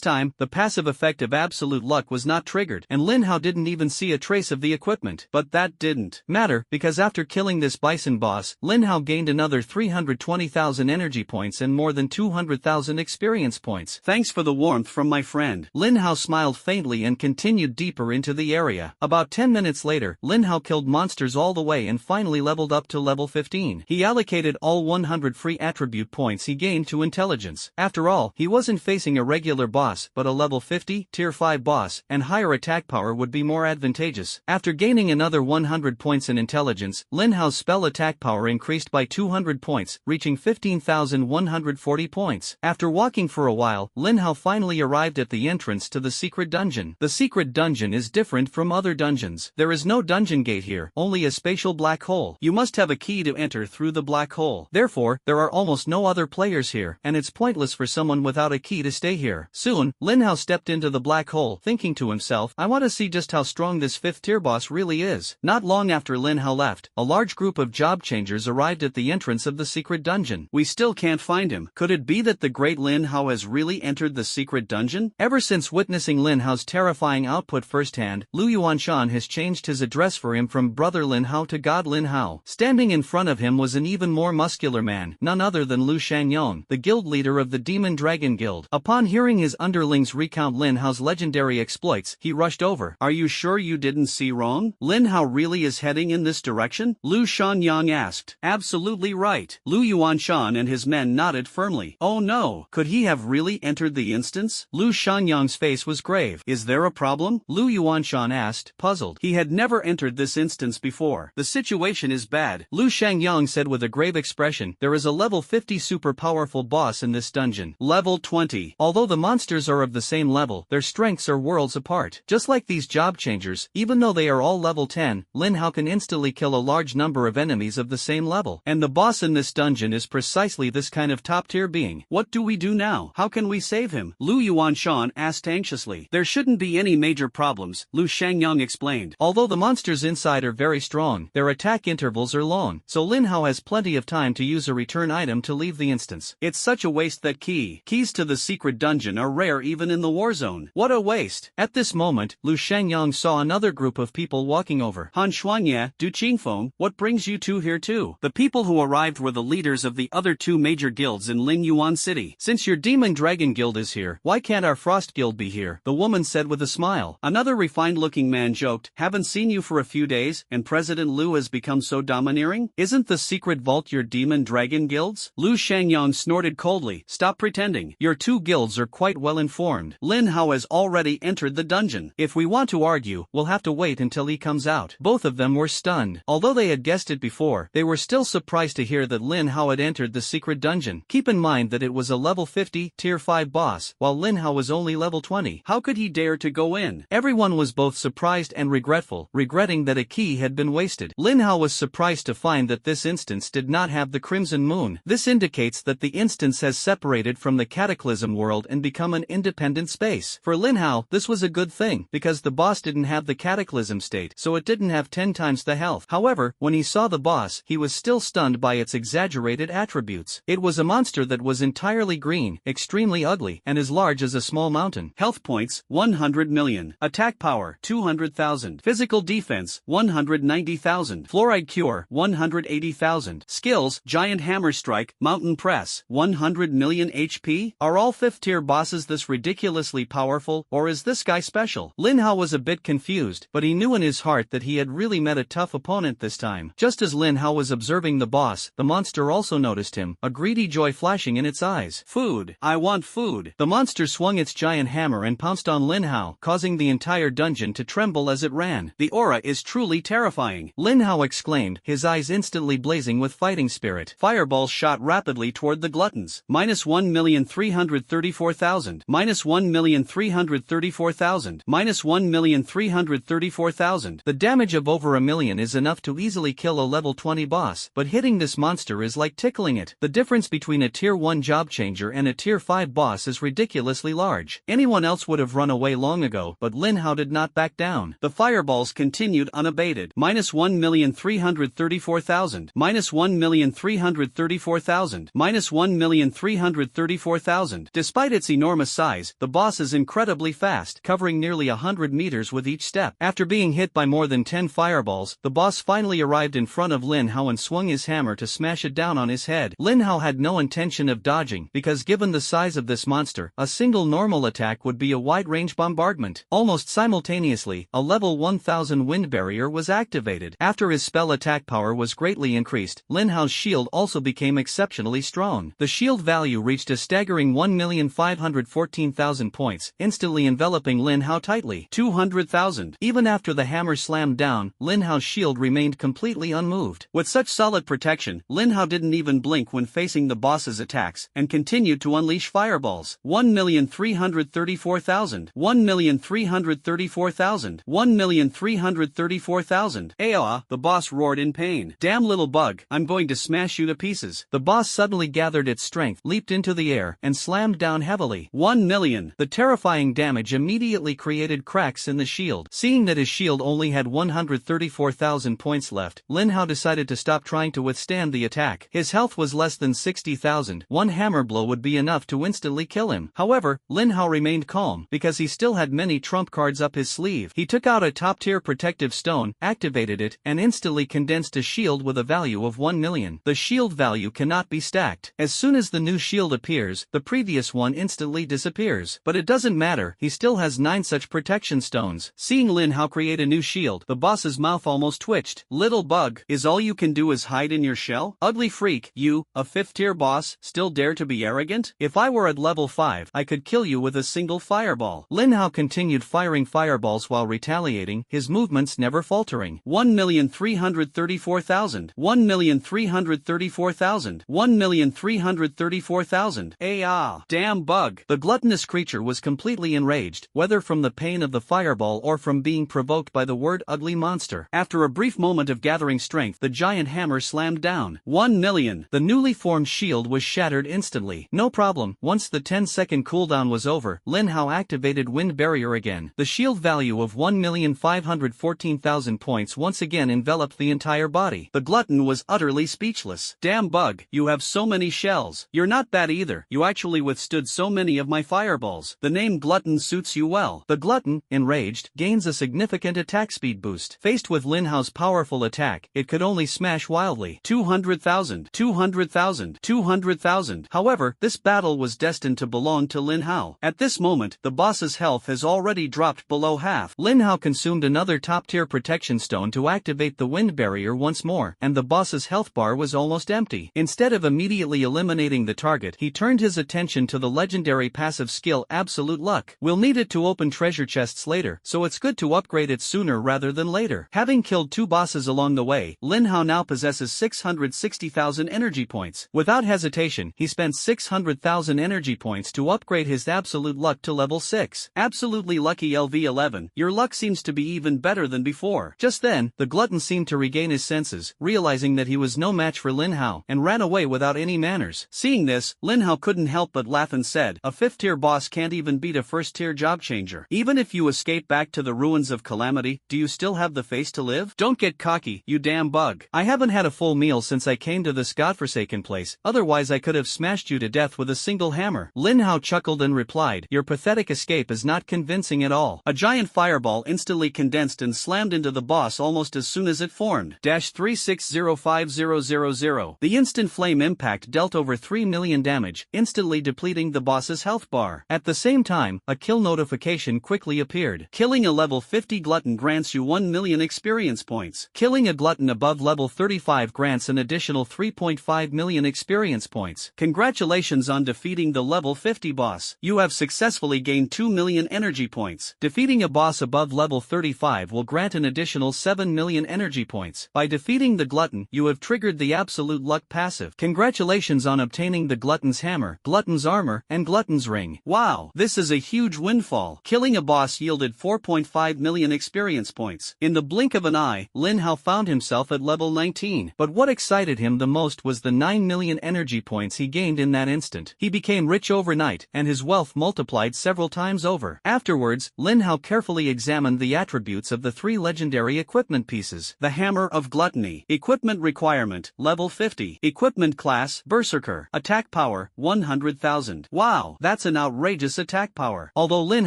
time, the passive effect of absolute luck was not triggered, and Lin Hao didn't even see a trace of the equipment. But that didn't matter, because after killing this bison boss, Lin Hao gained another 320,000 energy points and more than 200,000 experience points. Thanks for the warmth from my friend. Lin Hao smiled faintly and continued deeper into the area. About 10 minutes later, Lin Hao killed monsters all the way and finally leveled up to level 15. He allocated all 100 free attribute points he gained to intelligence. After all, he wasn't facing a regular boss, but a level 50, tier 5 boss, and higher attack power would be more advantageous. After gaining another 100 points in intelligence, Lin Hao's spell attack power increased by 200 points, reaching 15,140 points. After walking for a while, Lin Hao finally arrived at the entrance to the secret dungeon. The secret dungeon is different from other dungeons. There is no dungeon gate here, only a spatial black hole. You must have a key to enter through the black hole. Therefore, there are almost no other players here, and it's pointless for someone without a key to stay here. Soon, Lin Hao stepped into the black hole, thinking to himself, I want to see just how strong this 5th tier boss really is. Not long after Lin Hao left, a large group of job changers arrived at the entrance of the secret dungeon. We still can't find him. Could it be that the great Lin Hao has really entered the secret dungeon? Ever since witnessing Lin Hao's terrifying output firsthand, Lu Yuanshan has changed his address for him from Brother Lin Hao to God Lin Hao. Standing in front of him was an even more muscular man, none other than Lu Shangyong, the guild leader of the Demon Dragon Guild. Upon hearing his underlings recount Lin Hao's legendary exploits, he rushed over. Are you sure you didn't see wrong? Lin Hao really is heading in this direction? Lu Shangyong asked. Absolutely right. Lu Yuanshan and his men nodded firmly. Oh no, could he have really entered the instance? Lu Shangyong's face was grave. Is there a problem? Lu Yuanshan asked, puzzled. He had never entered this instance before. The situation is bad. Lu Shangyong said with a grave expression. There is a level 50 super powerful boss in this dungeon. Level 20. Although the monsters are of the same level, their strengths are worlds apart. Just like these job changers, even though they are all level 10, Lin Hao can instantly kill a large number of enemies of the same level. And the boss in this dungeon is precisely this kind of top-tier being. What do we do now? How can we save him? Lu Yuanshan asked anxiously. There shouldn't be any major problems, Lu Shangyong explained. Although the monsters inside are very strong, their attack intervals are long, so Lin Hao has plenty of time to use a return item to leave the instance. It's such a waste that keys to the secret dungeon are rare even in the war zone. What a waste! At this moment, Lu Shangyong saw another group of people walking over. Han Xuanye, Du Qingfeng, what brings you two here too? The people who arrived were the leaders of the other two major guilds in Lingyuan City. Since your Demon Dragon Guild is here, why can't our Frost Guild be here? The woman said with a smile. Another refined-looking man joked, haven't seen you for a few days, and President Lu has become so domineering? Isn't the secret vault your Demon Dragon Guild's? Lu Shangyong snorted coldly. Stop pretending. Your two guilds are quite well informed. Lin Hao has already entered the dungeon. If we want to argue, we'll have to wait until he comes out. Both of them were stunned. Although they had guessed it before, they were still surprised to hear that Lin Hao had entered the secret dungeon. Keep in mind that it was a level 50, tier 5 boss, while Lin Hao was only level 20. How could he dare to go in? Everyone was both surprised and regretful, regretting that a key had been wasted. Lin Hao was surprised to find that this instance did not have the Crimson Moon. This indicates that the instance has separated from the Cataclysm world and become an independent space. For Lin Hao, this was a good thing, because the boss didn't have the Cataclysm state, so it didn't have 10 times the health. However, when he saw the boss, he was still stunned by its exaggerated attributes. It was a monster that was entirely green, extremely ugly, and as large as a small mountain. Health points, 100 million. Attack power, 200,000. Physical defense, 190,000. Fluoride cure, 180,000. Skills, giant hammer strike, mountain press, 100 million HP? Are all 5th tier bosses this ridiculously powerful, or is this guy special? Lin Hao was a bit confused, but he knew in his heart that he had really met a tough opponent this time. Just as Lin Hao was observing the boss, the monster also noticed him, a greedy joy flashing in its eyes. Food. I want food. The monster swung its giant hammer and pounced on Lin Hao, causing the entire dungeon to tremble as it ran. The aura is truly terrifying. Lin Hao exclaimed, his eyes instantly blazing with fighting spirit. Fireballs shot rapidly toward the gluttons. Minus 1,334,000. Minus 1,334,000. Minus 1,334,000. The damage of over a million is enough to easily kill a level 20 boss, but hitting this monster is like tickling it. The difference between a tier 1 job changer and a tier 5 boss is ridiculously large. Anyone else would have run away long ago, but Lin Hao did not back down. The fireballs continued unabated. Minus 1,334,000. Minus 1,334,000. Minus 1,334,000. Despite its enormous size, the boss is incredibly fast, covering nearly 100 meters with each step. After being hit by more than 10 fireballs, the boss finally arrived in front of Lin Hao and swung his hammer to smash it down on his head. Lin Hao had no intention of dodging, because given the size of this monster, a single normal attack would be a wide-range bombardment. Almost simultaneously, a level 1000 wind barrier was activated. After his spell attack power was greatly increased, Lin Hao's shield also became exceptionally strong. The shield value reached a staggering 1,514,000 points, instantly enveloping Lin Hao tightly. 200,000. Even after the hammer slammed down, Lin Hao's shield remained completely unmoved. With such solid protection, Lin Hao didn't even blink when facing the boss's attacks, and continued to unleash fireballs. 1,334,000. 1,334,000. 1,334,000. Aah! The boss roared in pain. Damn little bug, I'm going to smash you to pieces. The boss suddenly gathered its strength, leaped into the air, and slammed down heavily. 1 million. The terrifying damage immediately created cracks in the shield. Seeing that his shield only had 100 334,000 points left, Lin Hao decided to stop trying to withstand the attack. His health was less than 60,000. One hammer blow would be enough to instantly kill him. However, Lin Hao remained calm because he still had many trump cards up his sleeve. He took out a top-tier protective stone, activated it, and instantly condensed a shield with a value of 1 million. The shield value cannot be stacked. As soon as the new shield appears, the previous one instantly disappears. But it doesn't matter, he still has 9 such protection stones. Seeing Lin Hao create a new shield, the boss's mouth almost twitched. Little bug, is all you can do is hide in your shell? Ugly freak, you, a 5th tier boss, still dare to be arrogant? If I were at level 5, I could kill you with a single fireball. Lin Hao continued firing fireballs while retaliating, his movements never faltering. 1,334,000. 1,334,000. 1,334,000. Damn bug. The gluttonous creature was completely enraged, whether from the pain of the fireball or from being provoked by the word ugly monster. After a brief moment of gathering strength, the giant hammer slammed down. 1 million. The newly formed shield was shattered instantly. No problem. Once the 10-second cooldown was over, Lin Hao activated Wind Barrier again. The shield value of 1,514,000 points once again enveloped the entire body. The glutton was utterly speechless. Damn bug, you have so many shells. You're not bad either. You actually withstood so many of my fireballs. The name glutton suits you well. The glutton, enraged, gains a significant attack speed boost. Faced with Lin Hao's powerful attack, it could only smash wildly. 200,000. 200,000. 200,000. However, this battle was destined to belong to Lin Hao. At this moment, the boss's health has already dropped below half. Lin Hao consumed another top-tier protection stone to activate the wind barrier once more, and the boss's health bar was almost empty. Instead of immediately eliminating the target, he turned his attention to the legendary passive skill Absolute Luck. We'll need it to open treasure chests later, so it's good to upgrade it sooner rather than later. Having killed 2 bosses along the way, Lin Hao now possesses 660,000 energy points. Without hesitation, he spent 600,000 energy points to upgrade his Absolute Luck to level 6. Absolutely lucky LV11, your luck seems to be even better than before. Just then, the glutton seemed to regain his senses, realizing that he was no match for Lin Hao, and ran away without any manners. Seeing this, Lin Hao couldn't help but laugh and said, a 5th tier boss can't even beat a 1st tier job changer. Even if you escape back to the ruins of Calamity, do you still have the face to live? Don't get cocky, you damn bug. I haven't had a full meal since I came to this godforsaken place, otherwise I could have smashed you to death with a single hammer. Lin Hao chuckled and replied, your pathetic escape is not convincing at all. A giant fireball instantly condensed and slammed into the boss almost as soon as it formed. 3605000. The instant flame impact dealt over 3 million damage, instantly depleting the boss's health bar. At the same time, a kill notification quickly appeared. Killing a level 50 glutton grants you 1 million experience points. Killing a glutton above level 35 grants an additional 3.5 million experience points. Congratulations on defeating the level 50 boss. You have successfully gained 2 million energy points. Defeating a boss above level 35 will grant an additional 7 million energy points. By defeating the glutton, you have triggered the Absolute Luck passive. Congratulations on obtaining the glutton's hammer, glutton's armor, and glutton's ring. Wow, this is a huge windfall. Killing a boss yielded 4.5 million experience points. In the blink of an eye, Lin Hao found himself at level 19. But what excited him the most was the 9 million energy points he gained in that instant. He became rich overnight, and his wealth multiplied several times over. Afterwards, Lin Hao carefully examined the attributes of the 3 legendary equipment pieces. The Hammer of Gluttony. Equipment requirement, level 50. Equipment class, Berserker. Attack power, 100,000. Wow, that's an outrageous attack power. Although Lin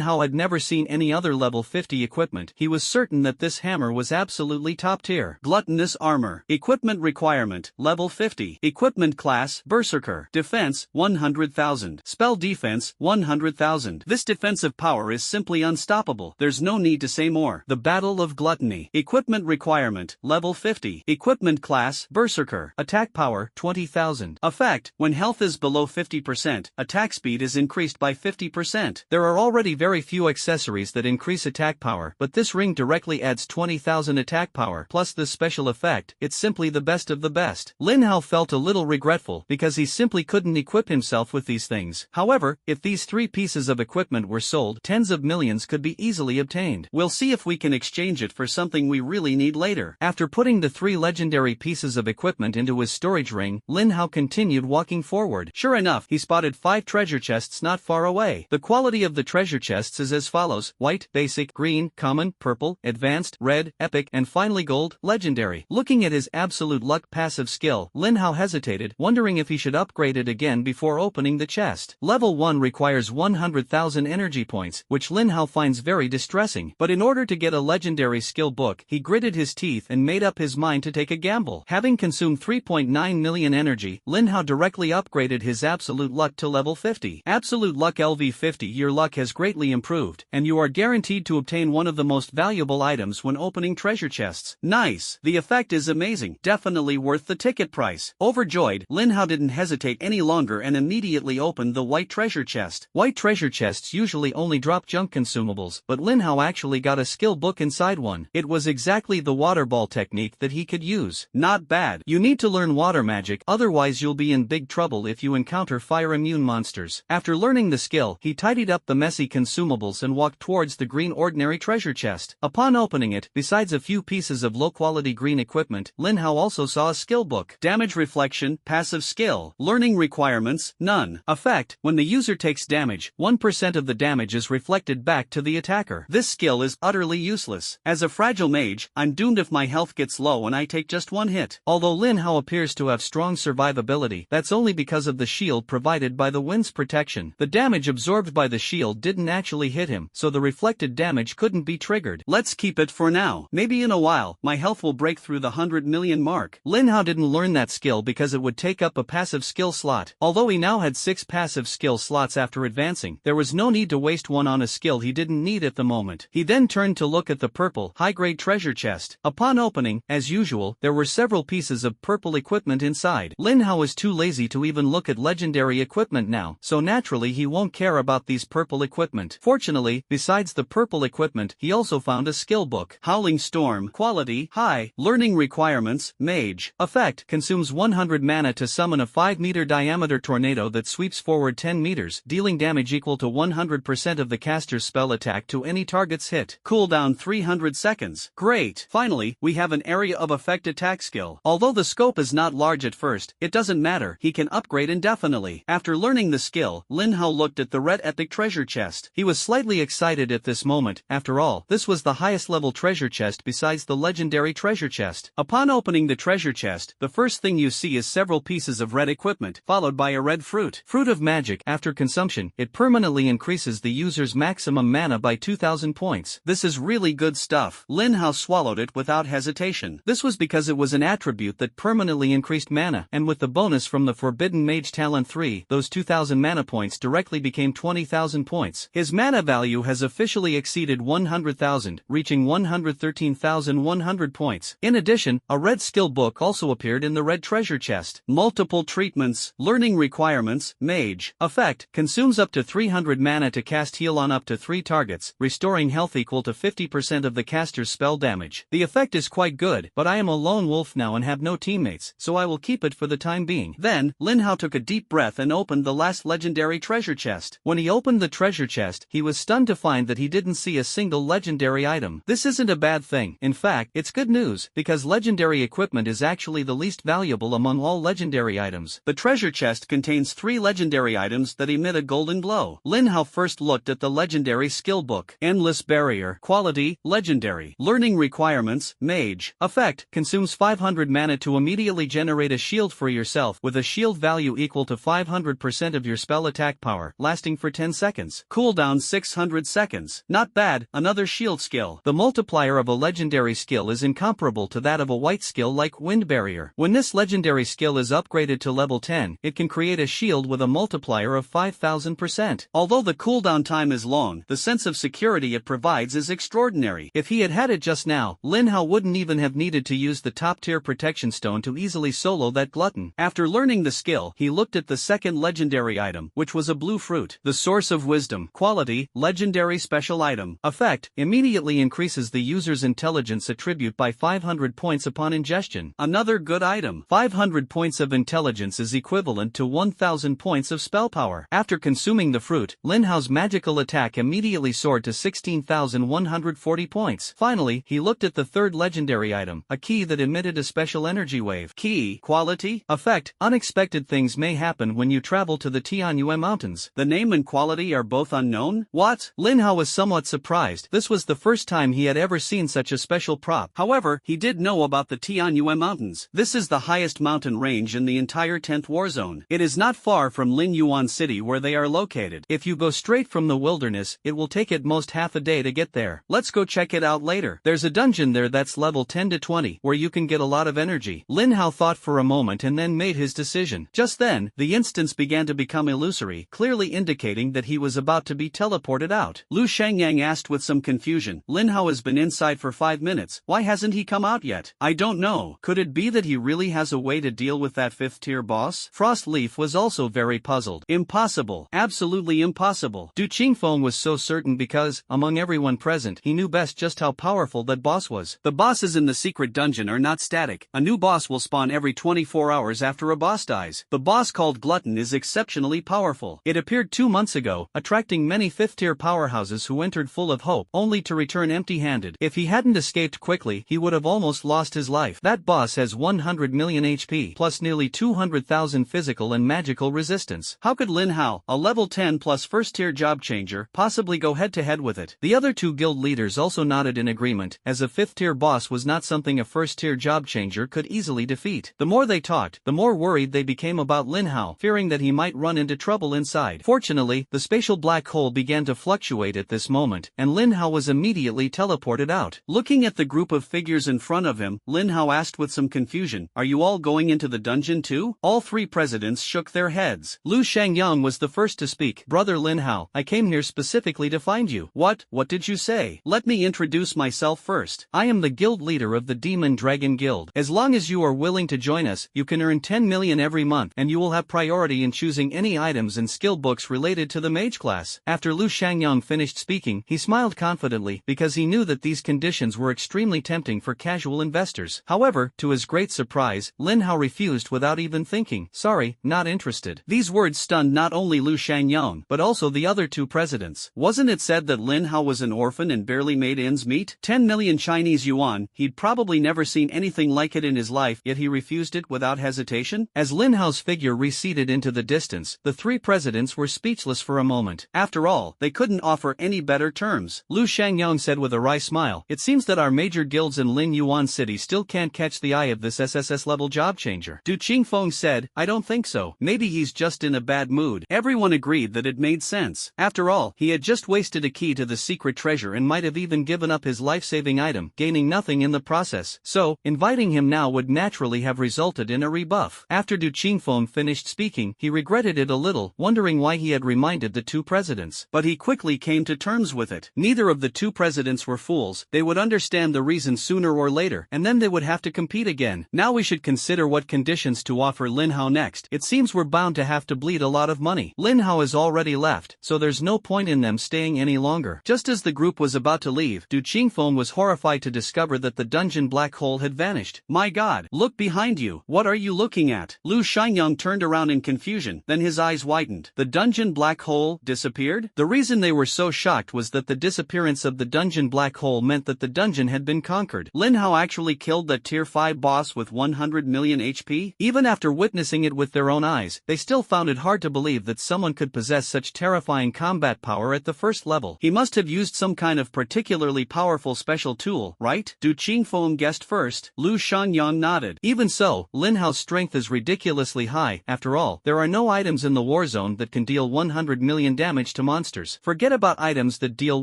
Hao had never seen any other level 50 equipment, he was certain that this hammer was absolutely top tier. Gluttonous armor. Equipment requirement, level 50. Equipment class, Berserker. Defense, 100,000. Spell defense, 100,000. This defensive power is simply unstoppable. There's no need to say more. The Battle of Gluttony. Equipment requirement, level 50. Equipment class, Berserker. Attack power, 20,000. Effect, when health is below 50%, attack speed is increased by 50%. There are already very few accessories that increase attack power, but this ring directly adds 20,000 attack power. Plus this special effect, it's simply the best of the best. Lin Hao felt a little regretful because he simply couldn't equip himself with these things. However, if these 3 pieces of equipment were sold, tens of millions could be easily obtained. We'll see if we can exchange it for something we really need later. After putting the 3 legendary pieces of equipment into his storage ring, Lin Hao continued walking forward. Sure enough, he spotted 5 treasure chests not far away. The quality of the treasure chests is as follows: white, basic, green, common, purple, advanced, red, epic, and finally gold, legendary. Looking at his absolute luck passive skill, Lin Hao hesitated, wondering if he should upgrade it again before opening the chest. Level 1 requires 100,000 energy points, which Lin Hao finds very distressing, but in order to get a legendary skill book, he gritted his teeth and made up his mind to take a gamble. Having consumed 3.9 million energy, Lin Hao directly upgraded his absolute luck to level 50. Absolute luck LV50. Your luck has greatly improved, and you are guaranteed to obtain one of the most valuable items when opening treasure chests. Nice! The effect is amazing, definitely worth the ticket price. Overjoyed, Lin Hao didn't hesitate any longer and immediately opened the white treasure chest. White treasure chests usually only drop junk consumables, but Lin Hao actually got a skill book inside one. It was exactly the water ball technique that he could use. Not bad. You need to learn water magic, otherwise you'll be in big trouble if you encounter fire immune monsters. After learning the skill, he tidied up the messy consumables and walked towards the green ordinary treasure chest. Upon opening it, besides a few pieces of low-quality green equipment, Lin Hao also saw a skill book. Damage reflection, passive skill. Learning requirements, none. Effect, when the user takes damage, 1% of the damage is reflected back to the attacker. This skill is utterly useless. As a fragile mage, I'm doomed if my health gets low and I take just one hit. Although Lin Hao appears to have strong survivability, that's only because of the shield provided by the wind's protection. The damage absorbed by the shield didn't actually hit him, so the reflected damage couldn't be triggered. Let's keep it for now. Maybe in a while, my health will break through the 100 million mark. Lin Hao didn't learn that skill because it would take up a passive skill slot. Although he now had 6 passive skill slots after advancing, there was no need to waste one on a skill he didn't need at the moment. He then turned to look at the purple, high-grade treasure chest. Upon opening, as usual, there were several pieces of purple equipment inside. Lin Hao is too lazy to even look at legendary equipment now, so naturally he won't care about these purple equipment. Fortunately, besides the purple equipment, he also found a skill book. Howling Storm, quality, high. Learning requirements, mage. Effect, consumes 100 mana to summon a 5-meter diameter tornado that sweeps forward 10 meters, dealing damage equal to 100% of the caster's spell attack to any target's hit. Cooldown 300 seconds. Great! Finally, we have an area of effect attack skill. Although the scope is not large at first, it doesn't matter, he can upgrade indefinitely. After learning the skill, Lin Hao looked at the red epic treasure chest. He was slightly excited at this moment. After all, this was the highest level treasure chest besides the legendary treasure chest. Upon opening the treasure chest, the first thing you see is several pieces of red equipment, followed by a red fruit. Fruit of magic. After consumption, it permanently increases the user's maximum mana by 2,000 points. This is really good stuff. Lin Hao swallowed it without hesitation. This was because it was an attribute that permanently increased mana, and with the bonus from the Forbidden Mage Talent 3, those 2,000 mana points directly became 20,000 points. His mana value has officially exceeded 100,000, reaching 113,100 points. In addition, a red skill book also appeared in the red treasure chest. Multiple treatments. Learning requirements, mage. Effect, consumes up to 300 mana to cast heal on up to 3 targets, restoring health equal to 50% of the caster's spell damage. The effect is quite good, but I am a lone wolf now and have no teammates, so I will keep it for the time being. Then, Lin Hao took a deep breath and opened the last legendary treasure chest. When he opened the treasure chest, he was stunned to find that he didn't see a single legendary item. This isn't a bad thing. In fact, it's good news, because legendary equipment is actually the least valuable among all legendary items. The treasure chest contains 3 legendary items that emit a golden glow. Lin Hao first looked at the legendary skill book. Endless Barrier. Quality, legendary. Learning requirements, mage. Effect, consumes 500 mana to immediately generate a shield for yourself with a shield value equal to 500% of your spell attack power, lasting for 10 seconds. Cooldown 600 seconds. Not bad, another shield skill. The multiplier of a legendary skill is incomparable to that of a white skill like Wind Barrier. When this legendary skill is upgraded to level 10, it can create a shield with a multiplier of 5,000%. Although the cooldown time is long, the sense of security it provides is extraordinary. If he had had it just now, Lin Hao wouldn't even have needed to use the top-tier protection stone to easily solo that glutton. After learning the skill, he looked at the second legendary item, which was a blue fruit. The Source of Wisdom. Quality, legendary special item. Effect, immediately increases the user's intelligence attribute by 500 points upon ingestion. Another good item. 500 points of intelligence is equivalent to 1,000 points of spell power. After consuming the fruit, Lin Hao's magical attack immediately soared to 16,140 points. Finally, he looked at the third legendary item, a key that emitted a special energy wave. Key. Quality. Effect, unexpected things may happen when you travel to the Tianyue Mountains. The name and quality are both unknown? What? Lin Hao was somewhat surprised. This was the first time he had ever never seen such a special prop. However, he did know about the Tianyue Mountains. This is the highest mountain range in the entire 10th war zone. It is not far from Linyuan City where they are located. If you go straight from the wilderness, it will take at most half a day to get there. Let's go check it out later. There's a dungeon there that's level 10 to 20, where you can get a lot of energy. Lin Hao thought for a moment and then made his decision. Just then, the instance began to become illusory, clearly indicating that he was about to be teleported out. Lu Shangyang asked with some confusion. Lin Hao has been inside for 5 minutes. Why hasn't he come out yet? I don't know. Could it be that he really has a way to deal with that 5th tier boss? Frost Leaf was also very puzzled. Impossible. Absolutely impossible. Du Qingfeng was so certain because, among everyone present, he knew best just how powerful that boss was. The bosses in the secret dungeon are not static. A new boss will spawn every 24 hours after a boss dies. The boss called Glutton is exceptionally powerful. It appeared 2 months ago, attracting many 5th tier powerhouses who entered full of hope, only to return empty-handed. If he hadn't escaped quickly, he would have almost lost his life. That boss has 100 million HP, plus nearly 200,000 physical and magical resistance. How could Lin Hao, a level 10 plus 1st tier job changer, possibly go head-to-head with it? The other two guild leaders also nodded in agreement, as a 5th tier boss was not something a 1st tier job changer could easily defeat. The more they talked, the more worried they became about Lin Hao, fearing that he might run into trouble inside. Fortunately, the spatial black hole began to fluctuate at this moment, and Lin Hao was immediately teleported out. Looking at the group of figures in front of him, Lin Hao asked with some confusion, "Are you all going into the dungeon too?" All three presidents shook their heads. Lu Shangyang was the first to speak. "Brother Lin Hao, I came here specifically to find you." What did you say?" "Let me introduce myself first. I am the guild leader of the Demon Dragon Guild. As long as you are willing to join us, you can earn 10 million every month, and you will have priority in choosing any items and skill books related to the mage class." After Lu Shangyang finished speaking, he smiled confidently, because he knew that these conditions were extremely tempting for casual investors. However, to his great surprise, Lin Hao refused without even thinking. "Sorry, not interested." These words stunned not only Lu Shangyang, but also the other two presidents. Wasn't it said that Lin Hao was an orphan and barely made ends meet? 10 million Chinese yuan, he'd probably never seen anything like it in his life, yet he refused it without hesitation? As Lin Hao's figure receded into the distance, the three presidents were speechless for a moment. After all, they couldn't offer any better terms. Lu Shangyang said with a wry smile, "It seems that our major guilds in Lin Yuan City still can't catch the eye of this SSS level job changer." Du Qingfeng said, "I don't think so. Maybe he's just in a bad mood." Everyone agreed that it made sense. After all, he had just wasted a key to the secret treasure and might have even given up his life-saving item, gaining nothing in the process. So, inviting him now would naturally have resulted in a rebuff. After Du Qingfeng finished speaking, he regretted it a little, wondering why he had reminded the two presidents. But he quickly came to terms with it. Neither of the two presidents were fools. They would understand the reason sooner or later, and then they would have to compete again. Now we should consider what conditions to offer Lin Hao next. It seems we're bound to have to bleed a lot of money. Lin Hao has already left, so there's no point in them staying any longer. Just as the group was about to leave, Du Qingfeng was horrified to discover that the dungeon black hole had vanished. "My God, look behind you. What are you looking at?" Lu Shangyang turned around in confusion, then his eyes widened. The dungeon black hole disappeared? The reason they were so shocked was that the disappearance of the dungeon black hole meant that the dungeon had been conquered. Lin Hao actually killed that tier 5 boss with 100 million HP? Even after witnessing it with their own eyes, they still found it hard to believe that someone could possess such terrifying combat power at the first level. He must have used some kind of particularly powerful special tool, right? Du Qingfeng guessed first. Lu Shangyang nodded. Even so, Lin Hao's strength is ridiculously high. After all, there are no items in the war zone that can deal 100 million damage to monsters. Forget about items that deal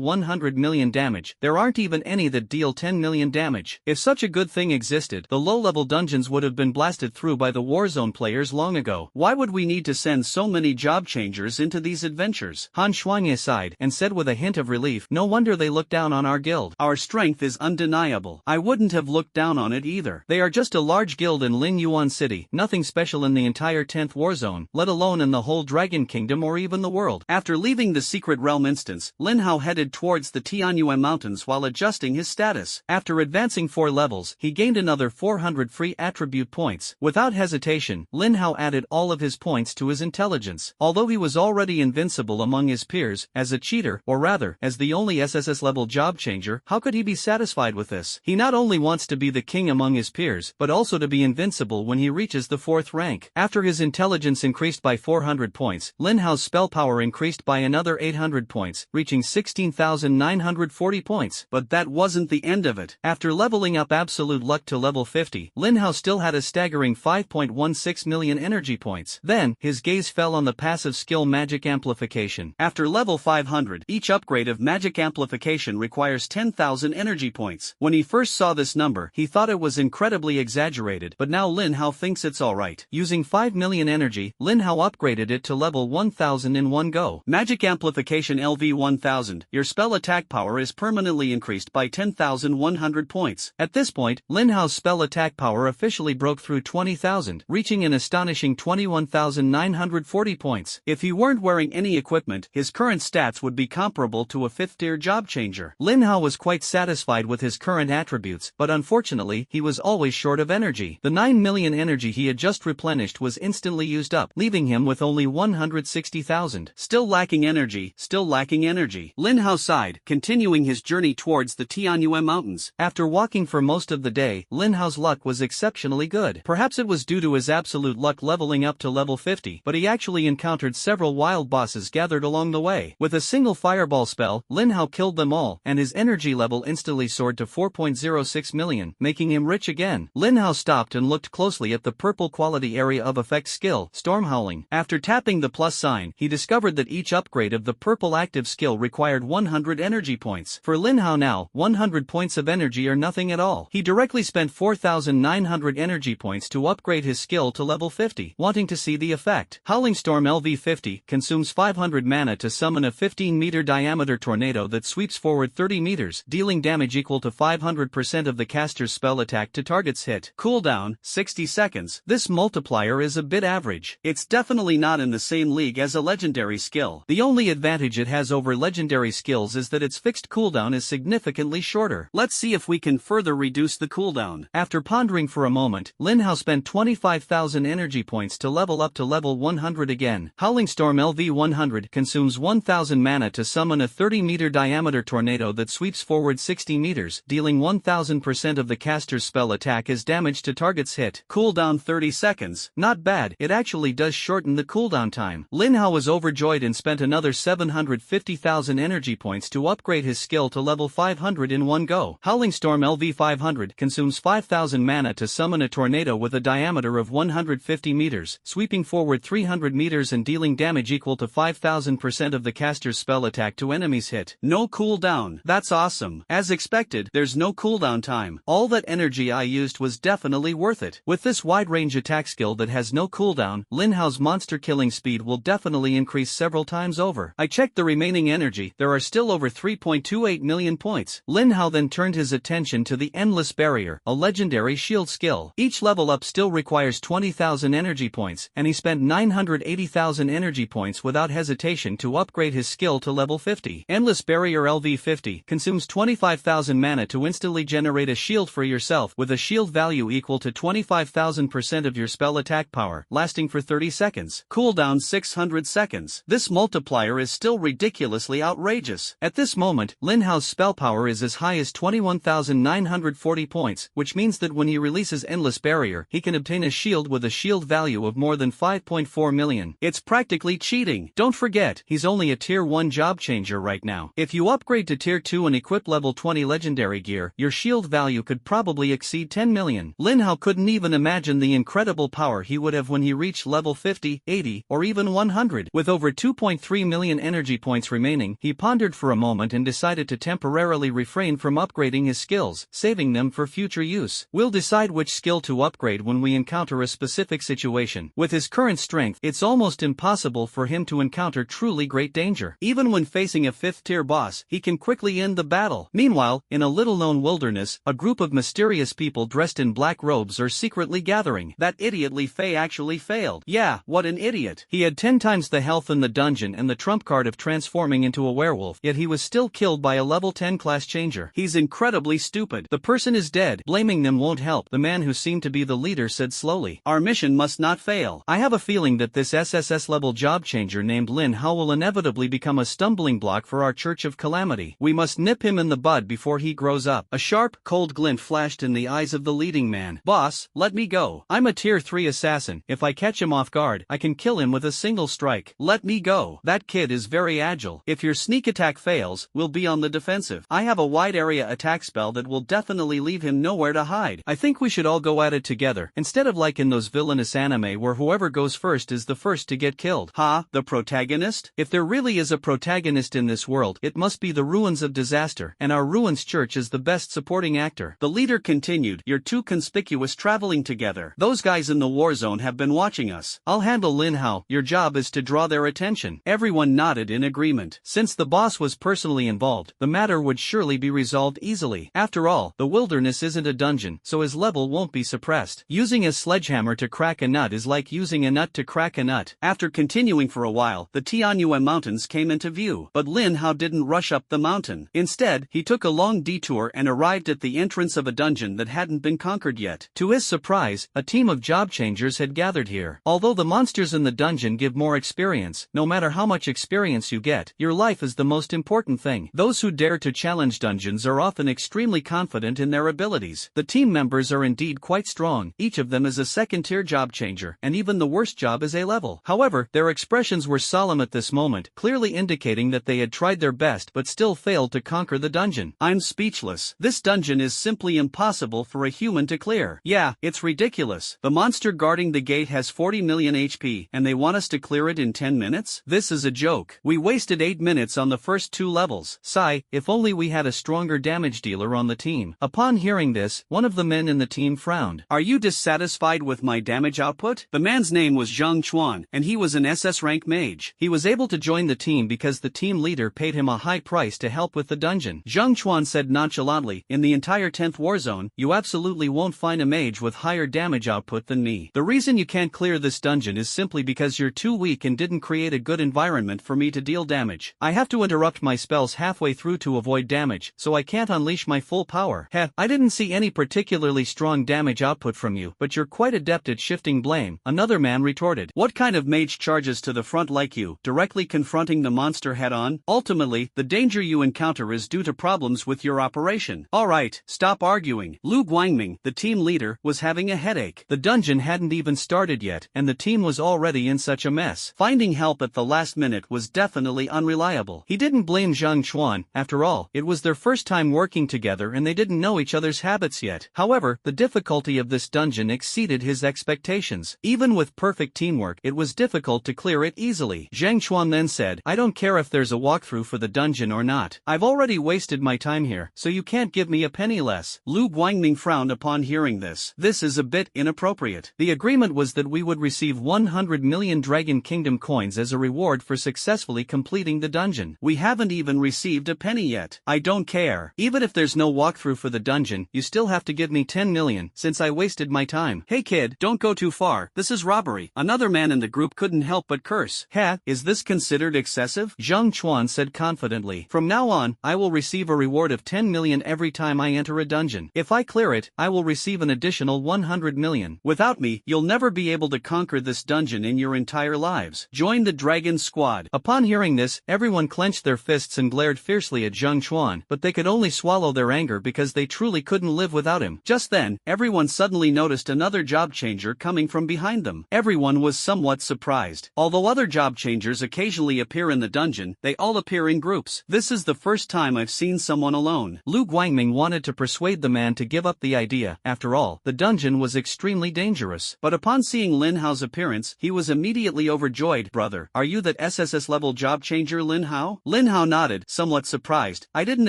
100 million damage, there aren't even any that deal 10 million damage. If such a good thing existed, the low-level dungeons would have been blasted through by the Warzone players long ago. Why would we need to send so many job changers into these adventures? Han Shuang sighed and said with a hint of relief, "No wonder they look down on our guild. Our strength is undeniable." "I wouldn't have looked down on it either. They are just a large guild in Lin Yuan City, nothing special in the entire 10th war zone, let alone in the whole Dragon Kingdom or even the world." After leaving the secret realm instance, Lin Hao headed towards the Tianyue Mountains while adjusting his status. After advancing 4 levels, he gained another 400 free attribute points. Without hesitation, Lin Hao added all of his points to his intelligence. Although he was already invincible among his peers, as a cheater, or rather, as the only SSS level job changer, how could he be satisfied with this? He not only wants to be the king among his peers, but also to be invincible when he reaches the 4th rank. After his intelligence increased by 400 points, Lin Hao's spell power increased by another 800 points, reaching 16,940 points. But but that wasn't the end of it. After leveling up Absolute Luck to level 50, Lin Hao still had a staggering 5.16 million energy points. Then, his gaze fell on the passive skill Magic Amplification. After level 500, each upgrade of Magic Amplification requires 10,000 energy points. When he first saw this number, he thought it was incredibly exaggerated, but now Lin Hao thinks it's alright. Using 5 million energy, Lin Hao upgraded it to level 1000 in one go. Magic Amplification LV 1000. Your spell attack power is permanently increased by 10,100 points. At this point, Lin Hao's spell attack power officially broke through 20,000, reaching an astonishing 21,940 points. If he weren't wearing any equipment, his current stats would be comparable to a 5th-tier job changer. Lin Hao was quite satisfied with his current attributes, but unfortunately, he was always short of energy. The 9 million energy he had just replenished was instantly used up, leaving him with only 160,000. Still lacking energy, still lacking energy. Lin Hao sighed, continuing his journey towards the Tianyue Mountains. After walking for most of the day, Lin Hao's luck was exceptionally good. Perhaps it was due to his absolute luck leveling up to level 50, but he actually encountered several wild bosses gathered along the way. With a single fireball spell, Lin Hao killed them all, and his energy level instantly soared to 4.06 million, making him rich again. Lin Hao stopped and looked closely at the purple quality area of effect skill, Storm Howling. After tapping the plus sign, he discovered that each upgrade of the purple active skill required 100 energy points. For Lin Hao now, 100 points of energy are nothing at all. He directly spent 4,900 energy points to upgrade his skill to level 50, wanting to see the effect. Howling Storm LV 50 consumes 500 mana to summon a 15-meter diameter tornado that sweeps forward 30 meters, dealing damage equal to 500% of the caster's spell attack to target's hit. Cooldown, 60 seconds. This multiplier is a bit average. It's definitely not in the same league as a legendary skill. The only advantage it has over legendary skills is that its fixed cooldown is significantly shorter. Let's see if we can further reduce the cooldown. After pondering for a moment, Lin Hao spent 25,000 energy points to level up to level 100 again. Howling Storm LV 100 consumes 1,000 mana to summon a 30-meter diameter tornado that sweeps forward 60 meters, dealing 1,000% of the caster's spell attack as damage to target's hit. Cooldown 30 seconds. Not bad, it actually does shorten the cooldown time. Lin Hao was overjoyed and spent another 750,000 energy points to upgrade his skill to level 500 in one go. Howling Storm LV 500 consumes 5,000 mana to summon a tornado with a diameter of 150 meters, sweeping forward 300 meters and dealing damage equal to 5,000% of the caster's spell attack to enemies hit. No cooldown. That's awesome. As expected, there's no cooldown time. All that energy I used was definitely worth it. With this wide-range attack skill that has no cooldown, Lin Hao's monster killing speed will definitely increase several times over. I checked the remaining energy, there are still over 3.28 million points. Lin Hao then turned his attention to the Endless Barrier, a legendary shield skill. Each level up still requires 20,000 energy points, and he spent 980,000 energy points without hesitation to upgrade his skill to level 50. Endless Barrier LV 50 consumes 25,000 mana to instantly generate a shield for yourself with a shield value equal to 25,000% of your spell attack power, lasting for 30 seconds. Cooldown 600 seconds. This multiplier is still ridiculously outrageous. At this moment, Lin Hao's spell power is as high as 21,940 points, which means that when he releases Endless Barrier, he can obtain a shield with a shield value of more than 5.4 million. It's practically cheating. Don't forget, he's only a tier 1 job changer right now. If you upgrade to tier 2 and equip level 20 legendary gear, your shield value could probably exceed 10 million. Lin Hao couldn't even imagine the incredible power he would have when he reached level 50, 80, or even 100. With over 2.3 million energy points remaining, he pondered for a moment and decided to temporarily refrain from upgrading his skills, saving them for future use. We'll decide which skill to upgrade when we encounter a specific situation. With his current strength, it's almost impossible for him to encounter truly great danger. Even when facing a 5th-tier boss, he can quickly end the battle. Meanwhile, in a little-known wilderness, a group of mysterious people dressed in black robes are secretly gathering. That idiot Li Fei actually failed. Yeah, what an idiot. He had 10 times the health in the dungeon and the trump card of transforming into a werewolf, yet he was still killed by a level 10 class changer. He's incredibly stupid. The person is dead. Blaming them won't help, the man who seemed to be the leader said slowly. Our mission must not fail. I have a feeling that this SSS level job changer named Lin Hao will inevitably become a stumbling block for our Church of Calamity. We must nip him in the bud before he grows up. A sharp, cold glint flashed in the eyes of the leading man. Boss, let me go. I'm a tier 3 assassin. If I catch him off guard, I can kill him with a single strike. Let me go. That kid is very agile. If your sneak attack fails, we'll be on the defensive. I have a wide area attack spell that will definitely leave him nowhere to hide. I think we should all go at it together, instead of like in those villainous anime where whoever goes first is the first to get killed. Ha, the protagonist? If there really is a protagonist in this world, it must be the Ruins of Disaster, and our Ruins Church is the best supporting actor. The leader continued, you're too conspicuous traveling together. Those guys in the war zone have been watching us. I'll handle Lin Hao, your job is to draw their attention. Everyone nodded in agreement. Since the boss was personally involved, the matter would surely be resolved easily. After all, the wilderness isn't a dungeon, so his level won't be suppressed. Using a sledgehammer to crack a nut is like using a nut to crack a nut. After continuing for a while, the Tianyue Mountains came into view, but Lin Hao didn't rush up the mountain. Instead, he took a long detour and arrived at the entrance of a dungeon that hadn't been conquered yet. To his surprise, a team of job changers had gathered here. Although the monsters in the dungeon give more experience, no matter how much experience you get, your life is the most important thing. Those who dare to challenge dungeons are often extremely confident in their abilities. The team members are indeed quite strong. Each of them is a second-tier job changer, and even the worst job is A-level. However, their expressions were solemn at this moment, clearly indicating that they had tried their best but still failed to conquer the dungeon. I'm speechless. This dungeon is simply impossible for a human to clear. Yeah, it's ridiculous. The monster guarding the gate has 40 million HP, and they want us to clear it in 10 minutes? This is a joke. We wasted 8 minutes on the first 2 levels. Sigh, if only we had a stronger damage dealer on the team. Upon hearing this, one of the men in the team frowned. Are you dissatisfied with my damage output? The man's name was Zhang Chuan, and he was an SS rank mage. He was able to join the team because the team leader paid him a high price to help with the dungeon. Zhang Chuan said nonchalantly, in the entire 10th war zone, you absolutely won't find a mage with higher damage output than me. The reason you can't clear this dungeon is simply because you're too weak and didn't create a good environment for me to deal damage. I have to interrupt my spells halfway through to avoid damage, so I can't unleash my full power. Heh, I didn't see any particularly strong damage output from you, but you're quite adept at shifting blame, another man retorted. What kind of mage charges to the front like you, directly confronting the monster head-on? Ultimately, the danger you encounter is due to problems with your operation. Alright, stop arguing. Lu Guangming, the team leader, was having a headache. The dungeon hadn't even started yet, and the team was already in such a mess. Finding help at the last minute was definitely unreliable. He didn't blame Zhang Chuan, after all, it was their first time working together and they didn't know each other's habits yet. However, the difficulty of this dungeon exceeded his expectations. Even with perfect teamwork, it was difficult to clear it easily. Zhang Chuan then said, I don't care if there's a walkthrough for the dungeon or not. I've already wasted my time here, so you can't give me a penny less. Lu Guangming frowned upon hearing this. This is a bit inappropriate. The agreement was that we would receive 100 million Dragon Kingdom coins as a reward for successfully completing the dungeon. We haven't even received a penny yet. I don't care. Even if there's no walkthrough for the dungeon, you still have to give me 10 million, since I wasted my time. Hey kid, don't go too far. This is robbery. Another man in the group couldn't help but curse. Ha, is this considered excessive? Zhang Chuan said confidently. From now on, I will receive a reward of 10 million every time I enter a dungeon. If I clear it, I will receive an additional 100 million. Without me, you'll never be able to conquer this dungeon in your entire lives. Join the Dragon Squad. Upon hearing this, everyone clenched their fists and glared fiercely at Zhang Chuan, but they could only swallow their anger because they truly couldn't live without him. Just then, everyone suddenly noticed another job changer coming from behind them. Everyone was somewhat surprised. Although other job changers occasionally appear in the dungeon, they all appear in groups. This is the first time I've seen someone alone. Lu Guangming wanted to persuade the man to give up the idea. After all, the dungeon was extremely dangerous. But upon seeing Lin Hao's appearance, he was immediately overjoyed. Brother, are you that SSS level job changer Lin Hao? Lin Hao nodded, somewhat surprised. I didn't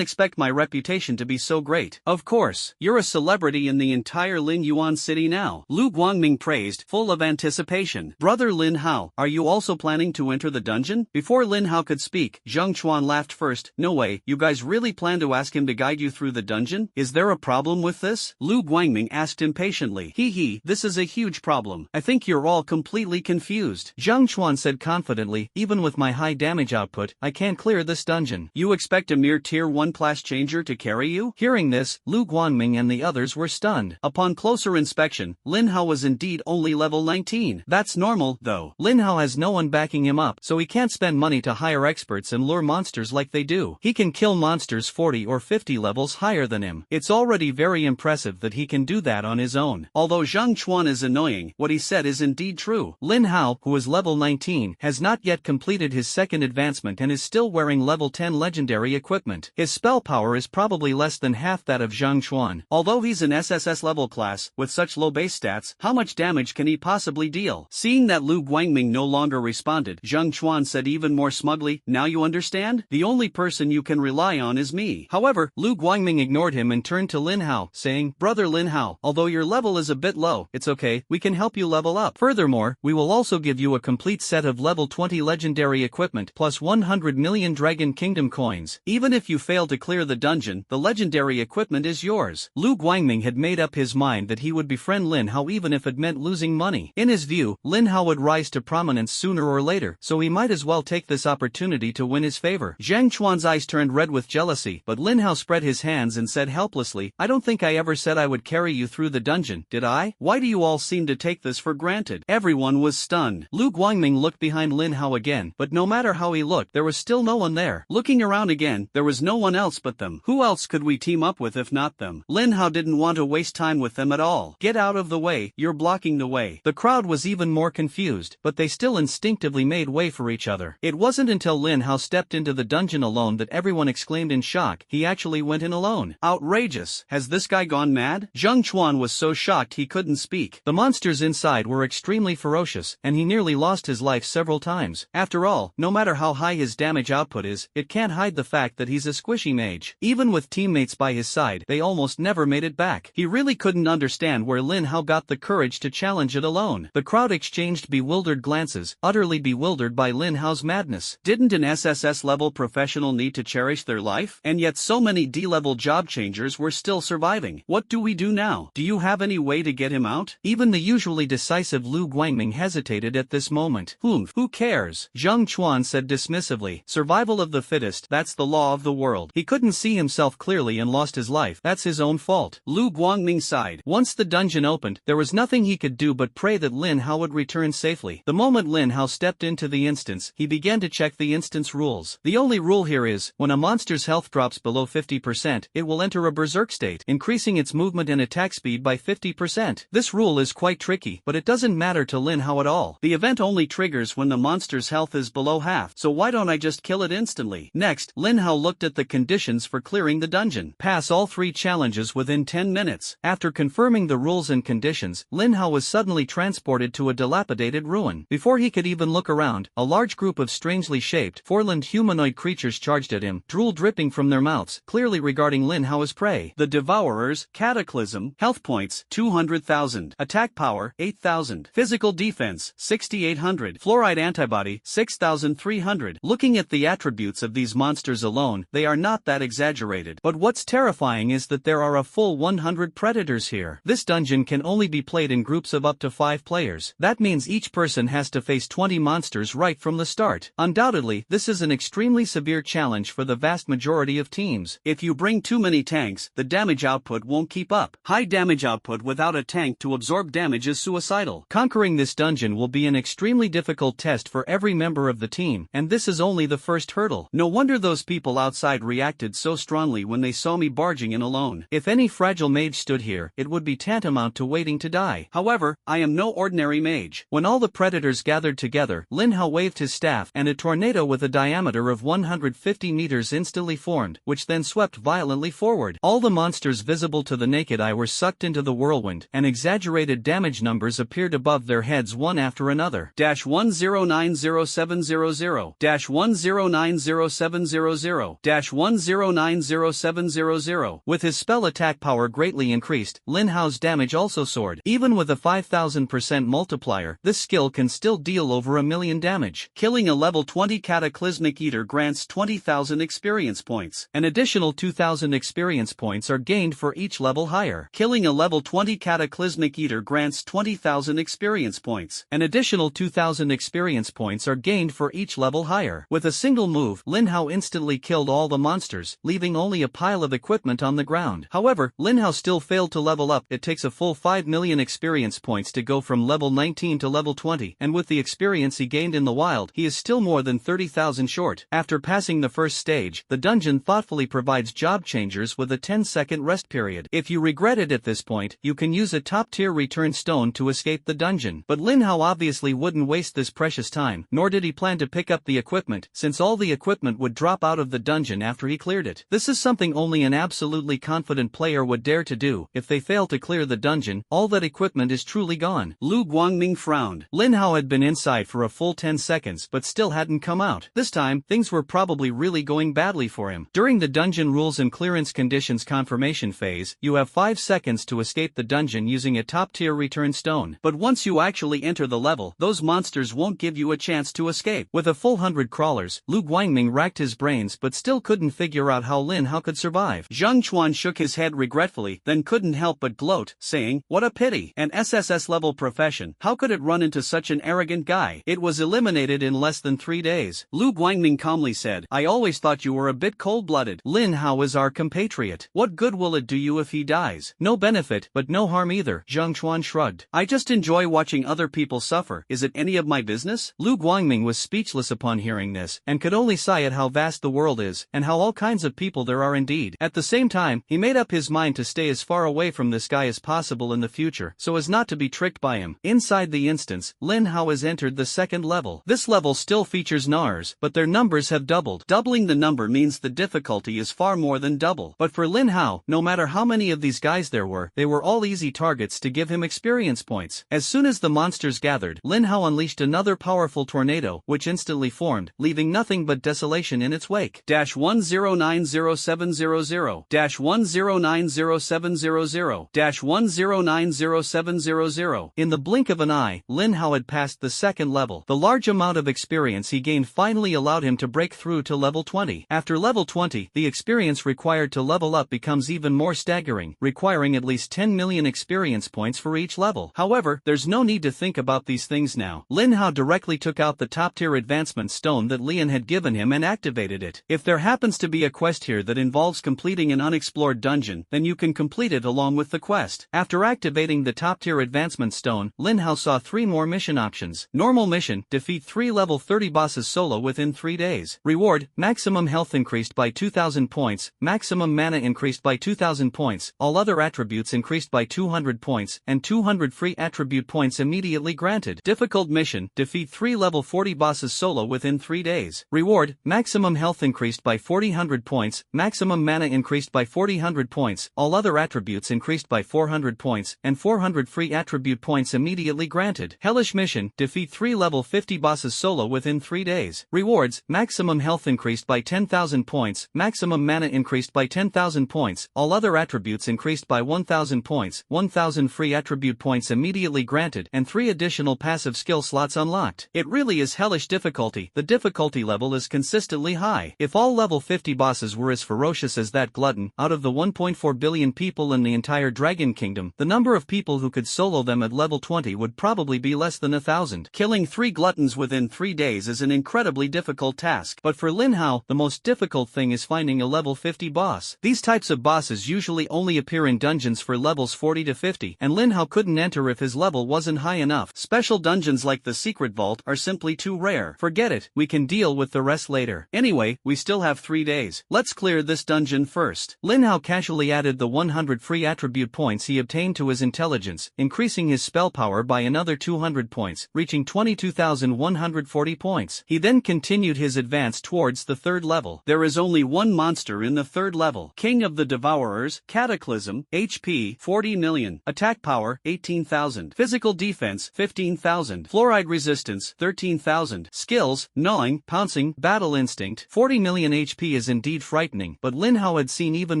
expect my reputation to be so great. Of course, you're a celebrity in the entire Lin Yuan city now. Lu Guangming praised, full of anticipation. Brother Lin Hao, are you also planning to enter the dungeon? Before Lin Hao could speak, Zhang Chuan laughed first. No way, you guys really plan to ask him to guide you through the dungeon? Is there a problem with this? Lu Guangming asked impatiently. Hee, this is a huge problem. I think you're all completely confused. Zhang Chuan said confidently, even with my high damage output, I can't clear this dungeon. You expect a mere tier 1 class changer to carry you? Hearing this, Lu Guangming and the others were stunned. Upon closer inspection, Lin Hao was indeed only level 19. That's normal, though. Lin Hao has no one backing him up, so he can't spend money to hire experts and lure monsters like they do. He can kill monsters 40 or 50 levels higher than him. It's already very impressive that he can do that on his own. Although Zhang Chuan is annoying, what he said is indeed true. Lin Hao, who is level 19, has not yet completed his second advancement and is still wearing level 10 legendary equipment. equipment. His spell power is probably less than half that of Zhang Chuan. Although he's an SSS level class, with such low base stats, how much damage can he possibly deal? Seeing that Lu Guangming no longer responded, Zhang Chuan said even more smugly, "Now you understand? The only person you can rely on is me." However, Lu Guangming ignored him and turned to Lin Hao, saying, "Brother Lin Hao, although your level is a bit low, it's okay, we can help you level up. Furthermore, we will also give you a complete set of level 20 legendary equipment plus 100 million Dragon Kingdom coins. Even if you fail to clear the dungeon, the legendary equipment is yours." Lu Guangming had made up his mind that he would befriend Lin Hao even if it meant losing money. In his view, Lin Hao would rise to prominence sooner or later, so he might as well take this opportunity to win his favor. Zhang Chuan's eyes turned red with jealousy, but Lin Hao spread his hands and said helplessly, "I don't think I ever said I would carry you through the dungeon, did I? Why do you all seem to take this for granted?" Everyone was stunned. Lu Guangming looked behind Lin Hao again, but no matter how he looked, there was still no one there. Looking around again, there was no one else but them. Who else could we team up with if not them? Lin Hao didn't want to waste time with them at all. "Get out of the way, you're blocking the way." The crowd was even more confused, but they still instinctively made way for each other. It wasn't until Lin Hao stepped into the dungeon alone that everyone exclaimed in shock, he actually went in alone. Outrageous! Has this guy gone mad? Zhang Chuan was so shocked he couldn't speak. The monsters inside were extremely ferocious, and he nearly lost his life several times. After all, no matter how high his damage output is, it can't hide the fact that he's a squishy mage. Even with teammates by his side, they almost never made it back. He really couldn't understand where Lin Hao got the courage to challenge it alone. The crowd exchanged bewildered glances, utterly bewildered by Lin Hao's madness. Didn't an SSS level professional need to cherish their life? And yet so many D-level job changers were still surviving. What do we do now? Do you have any way to get him out? Even the usually decisive Lu Guangming hesitated at this moment. Who cares? Zhang Chuan said dismissively. Survival of the fittest, that's the law of the world. He couldn't see himself clearly and lost his life. That's his own fault. Lu Guangming sighed. Once the dungeon opened, there was nothing he could do but pray that Lin Hao would return safely. The moment Lin Hao stepped into the instance, he began to check the instance rules. The only rule here is, when a monster's health drops below 50%, it will enter a berserk state, increasing its movement and attack speed by 50%. This rule is quite tricky, but it doesn't matter to Lin Hao at all. The event only triggers when the monster's health is below half, so why don't I just kill it instantly? Next, Lin Hao looked at the conditions for clearing the dungeon. Pass all 3 challenges within 10 minutes. After confirming the rules and conditions, Lin Hao was suddenly transported to a dilapidated ruin. Before he could even look around, a large group of strangely shaped, 4-limbed humanoid creatures charged at him, drool dripping from their mouths, clearly regarding Lin Hao as prey. The Devourers, Cataclysm, health points, 200,000, attack power, 8,000, physical defense, 6,800, fluoride antibody, 6,300. Looking at the attributes of these monsters alone, they are not that exaggerated. But what's terrifying is that there are a full 100 predators here. This dungeon can only be played in groups of up to 5 players. That means each person has to face 20 monsters right from the start. Undoubtedly, this is an extremely severe challenge for the vast majority of teams. If you bring too many tanks, the damage output won't keep up. High damage output without a tank to absorb damage is suicidal. Conquering this dungeon will be an extremely difficult test for every member of the team, and this is only the first hurdle. No wonder those people outside reacted so strongly when they saw me barging in alone. If any fragile mage stood here, it would be tantamount to waiting to die. However, I am no ordinary mage. When all the predators gathered together, Lin Hao waved his staff, and a tornado with a diameter of 150 meters instantly formed, which then swept violently forward. All the monsters visible to the naked eye were sucked into the whirlwind, and exaggerated damage numbers appeared above their heads one after another. -10907000, -10907000, -10907000. With his spell attack power greatly increased, Lin Hao's damage also soared. Even with a 5000% multiplier, this skill can still deal over 1,000,000 damage. Killing a level 20 Cataclysmic Eater grants 20,000 experience points. An additional 2,000 experience points are gained for each level higher. Killing a level 20 Cataclysmic Eater grants 20,000 experience points. An additional 2,000 experience points are gained for each level higher. With a single move, Lin Hao instantly killed all the monsters, leaving only a pile of equipment on the ground. However, Lin Hao still failed to level up. It takes a full 5 million experience points to go from level 19 to level 20, and with the experience he gained in the wild, he is still more than 30,000 short. After passing the first stage, the dungeon thoughtfully provides job changers with a 10-second rest period. If you regret it at this point, you can use a top-tier return stone to escape the dungeon. But Lin Hao obviously wouldn't waste this precious time, nor did he plan to pick up the equipment, since all the equipment would drop out of the dungeon dungeon after he cleared it. This is something only an absolutely confident player would dare to do. If they fail to clear the dungeon, all that equipment is truly gone. Lu Guangming frowned. Lin Hao had been inside for a full 10 seconds but still hadn't come out. This time, things were probably really going badly for him. During the dungeon rules and clearance conditions confirmation phase, you have 5 seconds to escape the dungeon using a top-tier return stone. But once you actually enter the level, those monsters won't give you a chance to escape. With a full 100 crawlers, Lu Guangming racked his brains but still couldn't figure out how Lin Hao could survive. Zhang Chuan shook his head regretfully, then couldn't help but gloat, saying, "What a pity, an SSS level profession. How could it run into such an arrogant guy? It was eliminated in less than 3 days." Lu Guangming calmly said, "I always thought you were a bit cold-blooded. Lin Hao is our compatriot. What good will it do you if he dies?" "No benefit, but no harm either," Zhang Chuan shrugged. "I just enjoy watching other people suffer. Is it any of my business?" Lu Guangming was speechless upon hearing this, and could only sigh at how vast the world is, and how all kinds of people there are indeed. At the same time, he made up his mind to stay as far away from this guy as possible in the future, so as not to be tricked by him. Inside the instance, Lin Hao has entered the second level. This level still features Nars, but their numbers have doubled. Doubling the number means the difficulty is far more than double. But for Lin Hao, no matter how many of these guys there were, they were all easy targets to give him experience points. As soon as the monsters gathered, Lin Hao unleashed another powerful tornado, which instantly formed, leaving nothing but desolation in its wake. -10907000 -10907000 -10907000. In the blink of an eye, Lin Hao had passed the second level. The large amount of experience he gained finally allowed him to break through to level 20. After level 20, the experience required to level up becomes even more staggering, requiring at least 10 million experience points for each level. However, there's no need to think about these things now. Lin Hao directly took out the top-tier advancement stone that Lian had given him and activated it. If there happens to be a quest here that involves completing an unexplored dungeon, then you can complete it along with the quest. After activating the top-tier advancement stone, Lin Hao saw 3 more mission options. Normal mission, defeat 3 level 30 bosses solo within 3 days. Reward, maximum health increased by 2000 points, maximum mana increased by 2000 points, all other attributes increased by 200 points, and 200 free attribute points immediately granted. Difficult mission, defeat 3 level 40 bosses solo within 3 days. Reward, maximum health increased by 400 points, maximum mana increased by 400 points, all other attributes increased by 400 points, and 400 free attribute points immediately granted. Hellish mission, defeat 3 level 50 bosses solo within 3 days. Rewards, maximum health increased by 10,000 points, maximum mana increased by 10,000 points, all other attributes increased by 1,000 points, 1,000 free attribute points immediately granted, and 3 additional passive skill slots unlocked. It really is hellish difficulty. The difficulty level is consistently high. If all level 50 bosses were as ferocious as that glutton, out of the 1.4 billion people in the entire Dragon Kingdom, the number of people who could solo them at level 20 would probably be less than 1,000. Killing 3 gluttons within 3 days is an incredibly difficult task. But for Lin Hao, the most difficult thing is finding a level 50 boss. These types of bosses usually only appear in dungeons for levels 40 to 50, and Lin Hao couldn't enter if his level wasn't high enough. Special dungeons like the Secret Vault are simply too rare. Forget it, we can deal with the rest later. Anyway, we still have 3 days. Let's clear this dungeon first. Lin Hao casually added the 100 free attribute points he obtained to his intelligence, increasing his spell power by another 200 points, reaching 22,140 points. He then continued his advance towards the third level. There is only one monster in the third level. King of the Devourers, Cataclysm, HP 40 million, attack power 18,000, physical defense 15,000, fluoride resistance 13,000, skills, gnawing, pouncing, battle instinct. 40 million HP is indeed frightening, but Lin Hao had seen even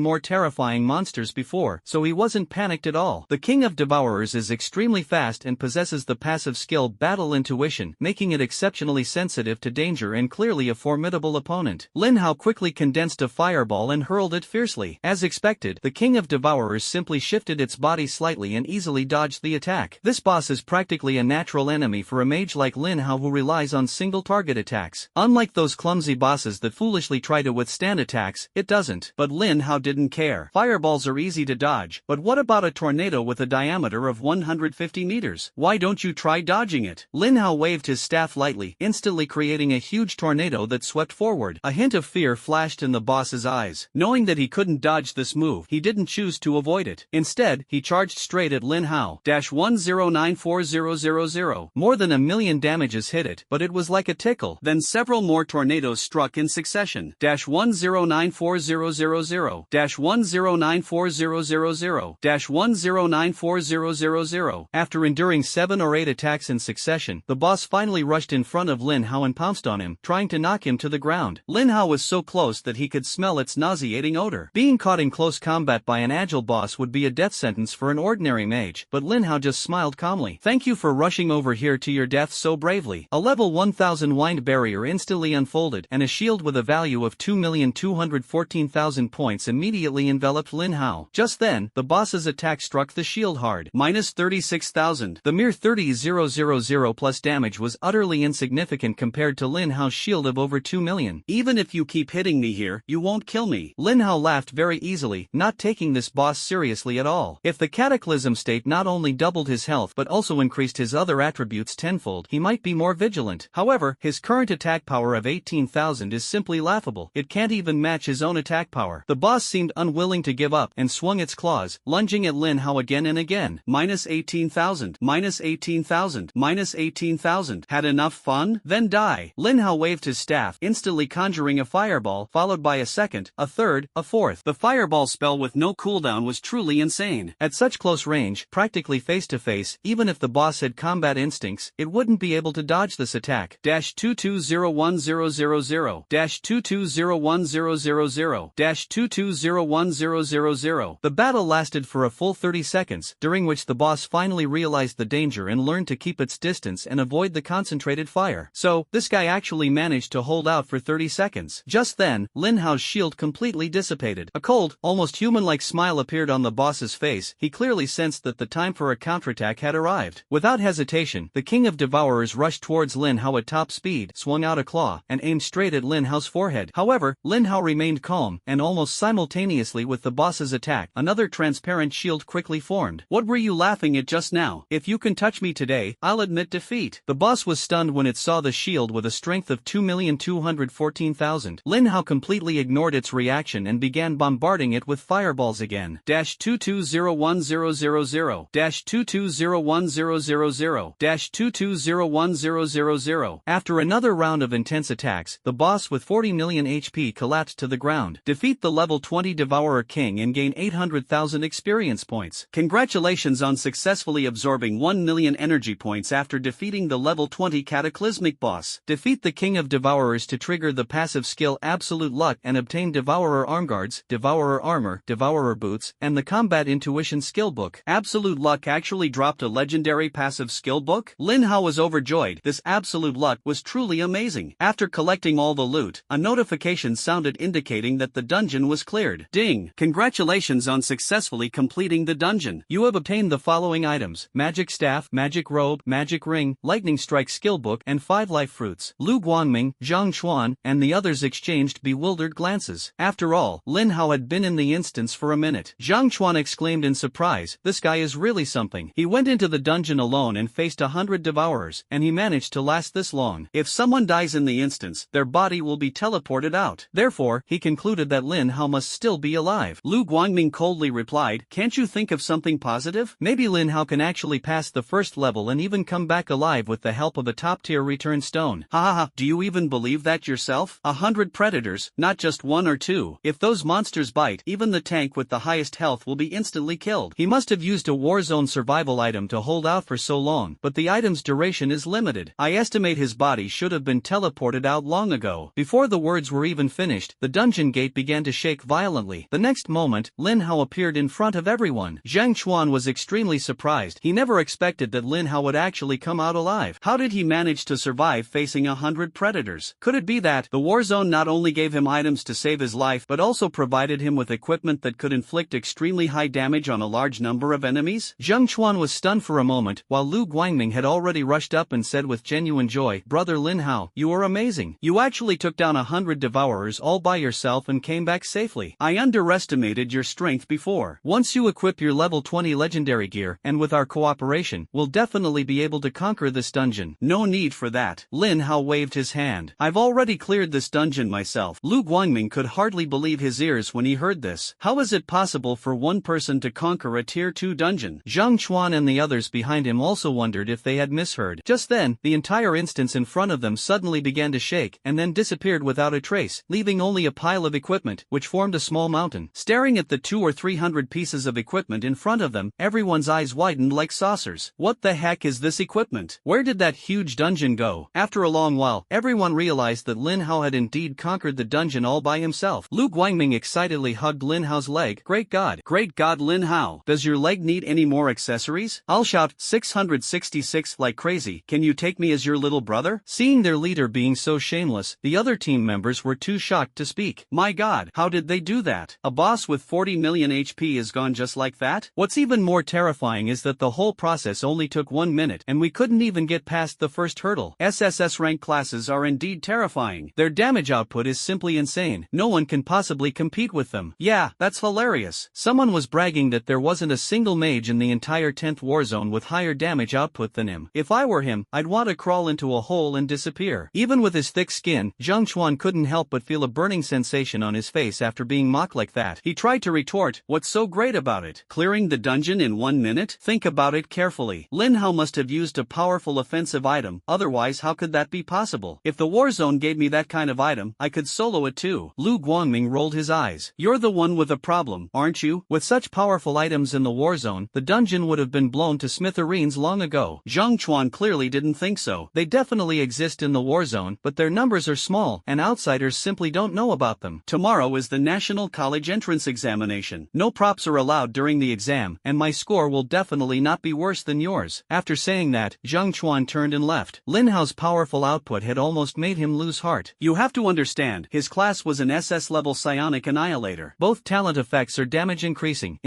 more terrifying monsters before, so he wasn't panicked at all. The King of Devourers is extremely fast and possesses the passive skill Battle Intuition, making it exceptionally sensitive to danger and clearly a formidable opponent. Lin Hao quickly condensed a fireball and hurled it fiercely. As expected, the King of Devourers simply shifted its body slightly and easily dodged the attack. This boss is practically a natural enemy for a mage like Lin Hao who relies on single target attacks. Unlike those clumsy bosses that foolishly try to withstand attacks, it doesn't. But Lin Hao didn't care. Fireballs are easy to dodge, but what about a tornado with a diameter of 150 meters? Why don't you try dodging it? Lin Hao waved his staff lightly, instantly creating a huge tornado that swept forward. A hint of fear flashed in the boss's eyes. Knowing that he couldn't dodge this move, he didn't choose to avoid it. Instead, he charged straight at Lin Hao. -10940000. More than 1 million damages hit it, but it was like a tickle. Then several more tornadoes struck in succession. 109400-109400-109400-109400. After enduring 7 or 8 attacks in succession, the boss finally rushed in front of Lin Hao and pounced on him, trying to knock him to the ground. Lin Hao was so close that he could smell its nauseating odor. Being caught in close combat by an agile boss would be a death sentence for an ordinary mage, but Lin Hao just smiled calmly. Thank you for rushing over here to your death so bravely. A level 1000 wind barrier instantly unfolded, and a shield with a value of 2,214,000 points immediately enveloped Lin Hao. Just then, the boss's attack struck the shield hard. Minus 36,000. The mere 30,000 plus damage was utterly insignificant compared to Lin Hao's shield of over 2 million. Even if you keep hitting me here, you won't kill me. Lin Hao laughed very easily, not taking this boss seriously at all. If the Cataclysm state not only doubled his health but also increased his other attributes tenfold, he might be more vigilant. However, his current attack power of 18,000 is simply laughable. It can't even match his own attack power. The boss seemed unwilling to give up and swung its claws, lunging at Lin Hao again and again. Minus 18,000. Minus 18,000. Minus 18,000. Had enough fun? Then die. Lin Hao waved his staff, instantly conjuring a fireball, followed by a second, a third, a fourth. The fireball spell with no cooldown was truly insane. At such close range, practically face to face, even if the boss had combat instincts, it wouldn't be able to dodge this attack. 220100 220100 220100. The battle lasted for a full 30 seconds, during which the boss finally realized the danger and learned to keep its distance and avoid the concentrated fire. So, this guy actually managed to hold out for 30 seconds. Just then, Lin Hao's shield completely dissipated. A cold, almost human-like smile appeared on the boss's face. He clearly sensed that the time for a counterattack had arrived. Without hesitation, the King of Devourers rushed towards Lin Hao at top speed, swung out a claw, and aimed straight at Lin Hao's forehead. However, Lin Hao remained calm, and almost simultaneously with the boss's attack, another transparent shield quickly formed. What were you laughing at just now? If you can touch me today, I'll admit defeat. The boss was stunned when it saw the shield with a strength of 2,214,000. Lin Hao completely ignored its reaction and began bombarding it with fireballs again. 220100 220100 220100. After another round of intense attacks, the boss with 40 million HP collapsed to the ground. Defeat the level 20 Devourer King and gain 800,000 experience points. Congratulations on successfully absorbing 1 million energy points after defeating the level 20 Cataclysmic boss. Defeat the King of Devourers to trigger the passive skill Absolute Luck and obtain Devourer Armguards, Devourer Armor, Devourer Boots, and the Combat Intuition skill book. Absolute Luck actually dropped a legendary passive skill book? Lin Hao was overjoyed. This Absolute Luck was truly amazing. After collecting all the loot, a notification sounded indicating that the dungeon was cleared. Ding! Congratulations on successfully completing the dungeon. You have obtained the following items: Magic Staff, Magic Robe, Magic Ring, Lightning Strike skill book, and 5 life fruits. Lu Guangming, Zhang Chuan, and the others exchanged bewildered glances. After all, Lin Hao had been in the instance for a minute. Zhang Chuan exclaimed in surprise, "This guy is really something. He went into the dungeon alone and faced 100 devourers, and he managed to last this long. If someone dies in the instance, their body will be teleported out." Therefore, he concluded that Lin Hao must still be alive. Lu Guangming coldly replied, "Can't you think of something positive? Maybe Lin Hao can actually pass the first level and even come back alive with the help of a top-tier return stone." Ha ha ha, do you even believe that yourself? 100 predators, not just 1 or 2. If those monsters bite, even the tank with the highest health will be instantly killed. He must have used a Warzone survival item to hold out for so long, but the item's duration is limited. I estimate his body should have been teleported out long ago. Before the words were even finished, the dungeon gate began to shake violently. The next moment, Lin Hao appeared in front of everyone. Zhang Chuan was extremely surprised. He never expected that Lin Hao would actually come out alive. How did he manage to survive facing 100 predators? Could it be that the Warzone not only gave him items to save his life but also provided him with equipment that could inflict extremely high damage on a large number of enemies? Zhang Chuan was stunned for a moment, while Lu Guangming had already rushed up and said with genuine joy, "Brother Lin Hao, you are amazing. You actually took down 100 devourers all by yourself and came back safely. I underestimated your strength before. Once you equip your level 20 legendary gear, and with our cooperation, we'll definitely be able to conquer this dungeon." "No need for that." Lin Hao waved his hand. "I've already cleared this dungeon myself." Lu Guangming could hardly believe his ears when he heard this. How is it possible for one person to conquer a tier 2 dungeon? Zhang Chuan and the others behind him also wondered if they had misheard. Just then, the entire instance in front of them suddenly began to shake, and then disappeared without a trace. trace, leaving only a pile of equipment, which formed a small mountain. Staring at the 200 or 300 pieces of equipment in front of them, everyone's eyes widened like saucers. What the heck is this equipment? Where did that huge dungeon go? After a long while, everyone realized that Lin Hao had indeed conquered the dungeon all by himself. Lu Guangming excitedly hugged Lin Hao's leg. Great God, Lin Hao. Does your leg need any more accessories? I'll shout 666 like crazy. Can you take me as your little brother? Seeing their leader being so shameless, the other team members were too shocked to speak. My God, how did they do that? A boss with 40 million HP is gone just like that? What's even more terrifying is that the whole process only took 1 minute and we couldn't even get past the first hurdle. SSS rank classes are indeed terrifying. Their damage output is simply insane. No one can possibly compete with them. Yeah, that's hilarious. Someone was bragging that there wasn't a single mage in the entire 10th warzone with higher damage output than him. If I were him, I'd want to crawl into a hole and disappear. Even with his thick skin, Zhang Chuan couldn't help but feel a burning sensation on his face after being mocked like that. He tried to retort, what's so great about it? Clearing the dungeon in 1 minute? Think about it carefully. Lin Hao must have used a powerful offensive item, otherwise how could that be possible? If the warzone gave me that kind of item, I could solo it too. Lu Guangming rolled his eyes. You're the one with a problem, aren't you? With such powerful items in the warzone, the dungeon would have been blown to smithereens long ago. Zhang Chuan clearly didn't think so. They definitely exist in the warzone, but their numbers are small, and outsiders simply don't know about them. Tomorrow is the National College Entrance Examination. No props are allowed during the exam, and my score will definitely not be worse than yours. After saying that, Zhang Chuan turned and left. Lin Hao's powerful output had almost made him lose heart. You have to understand, his class was an SS level psionic annihilator. Both talent effects are damage increasing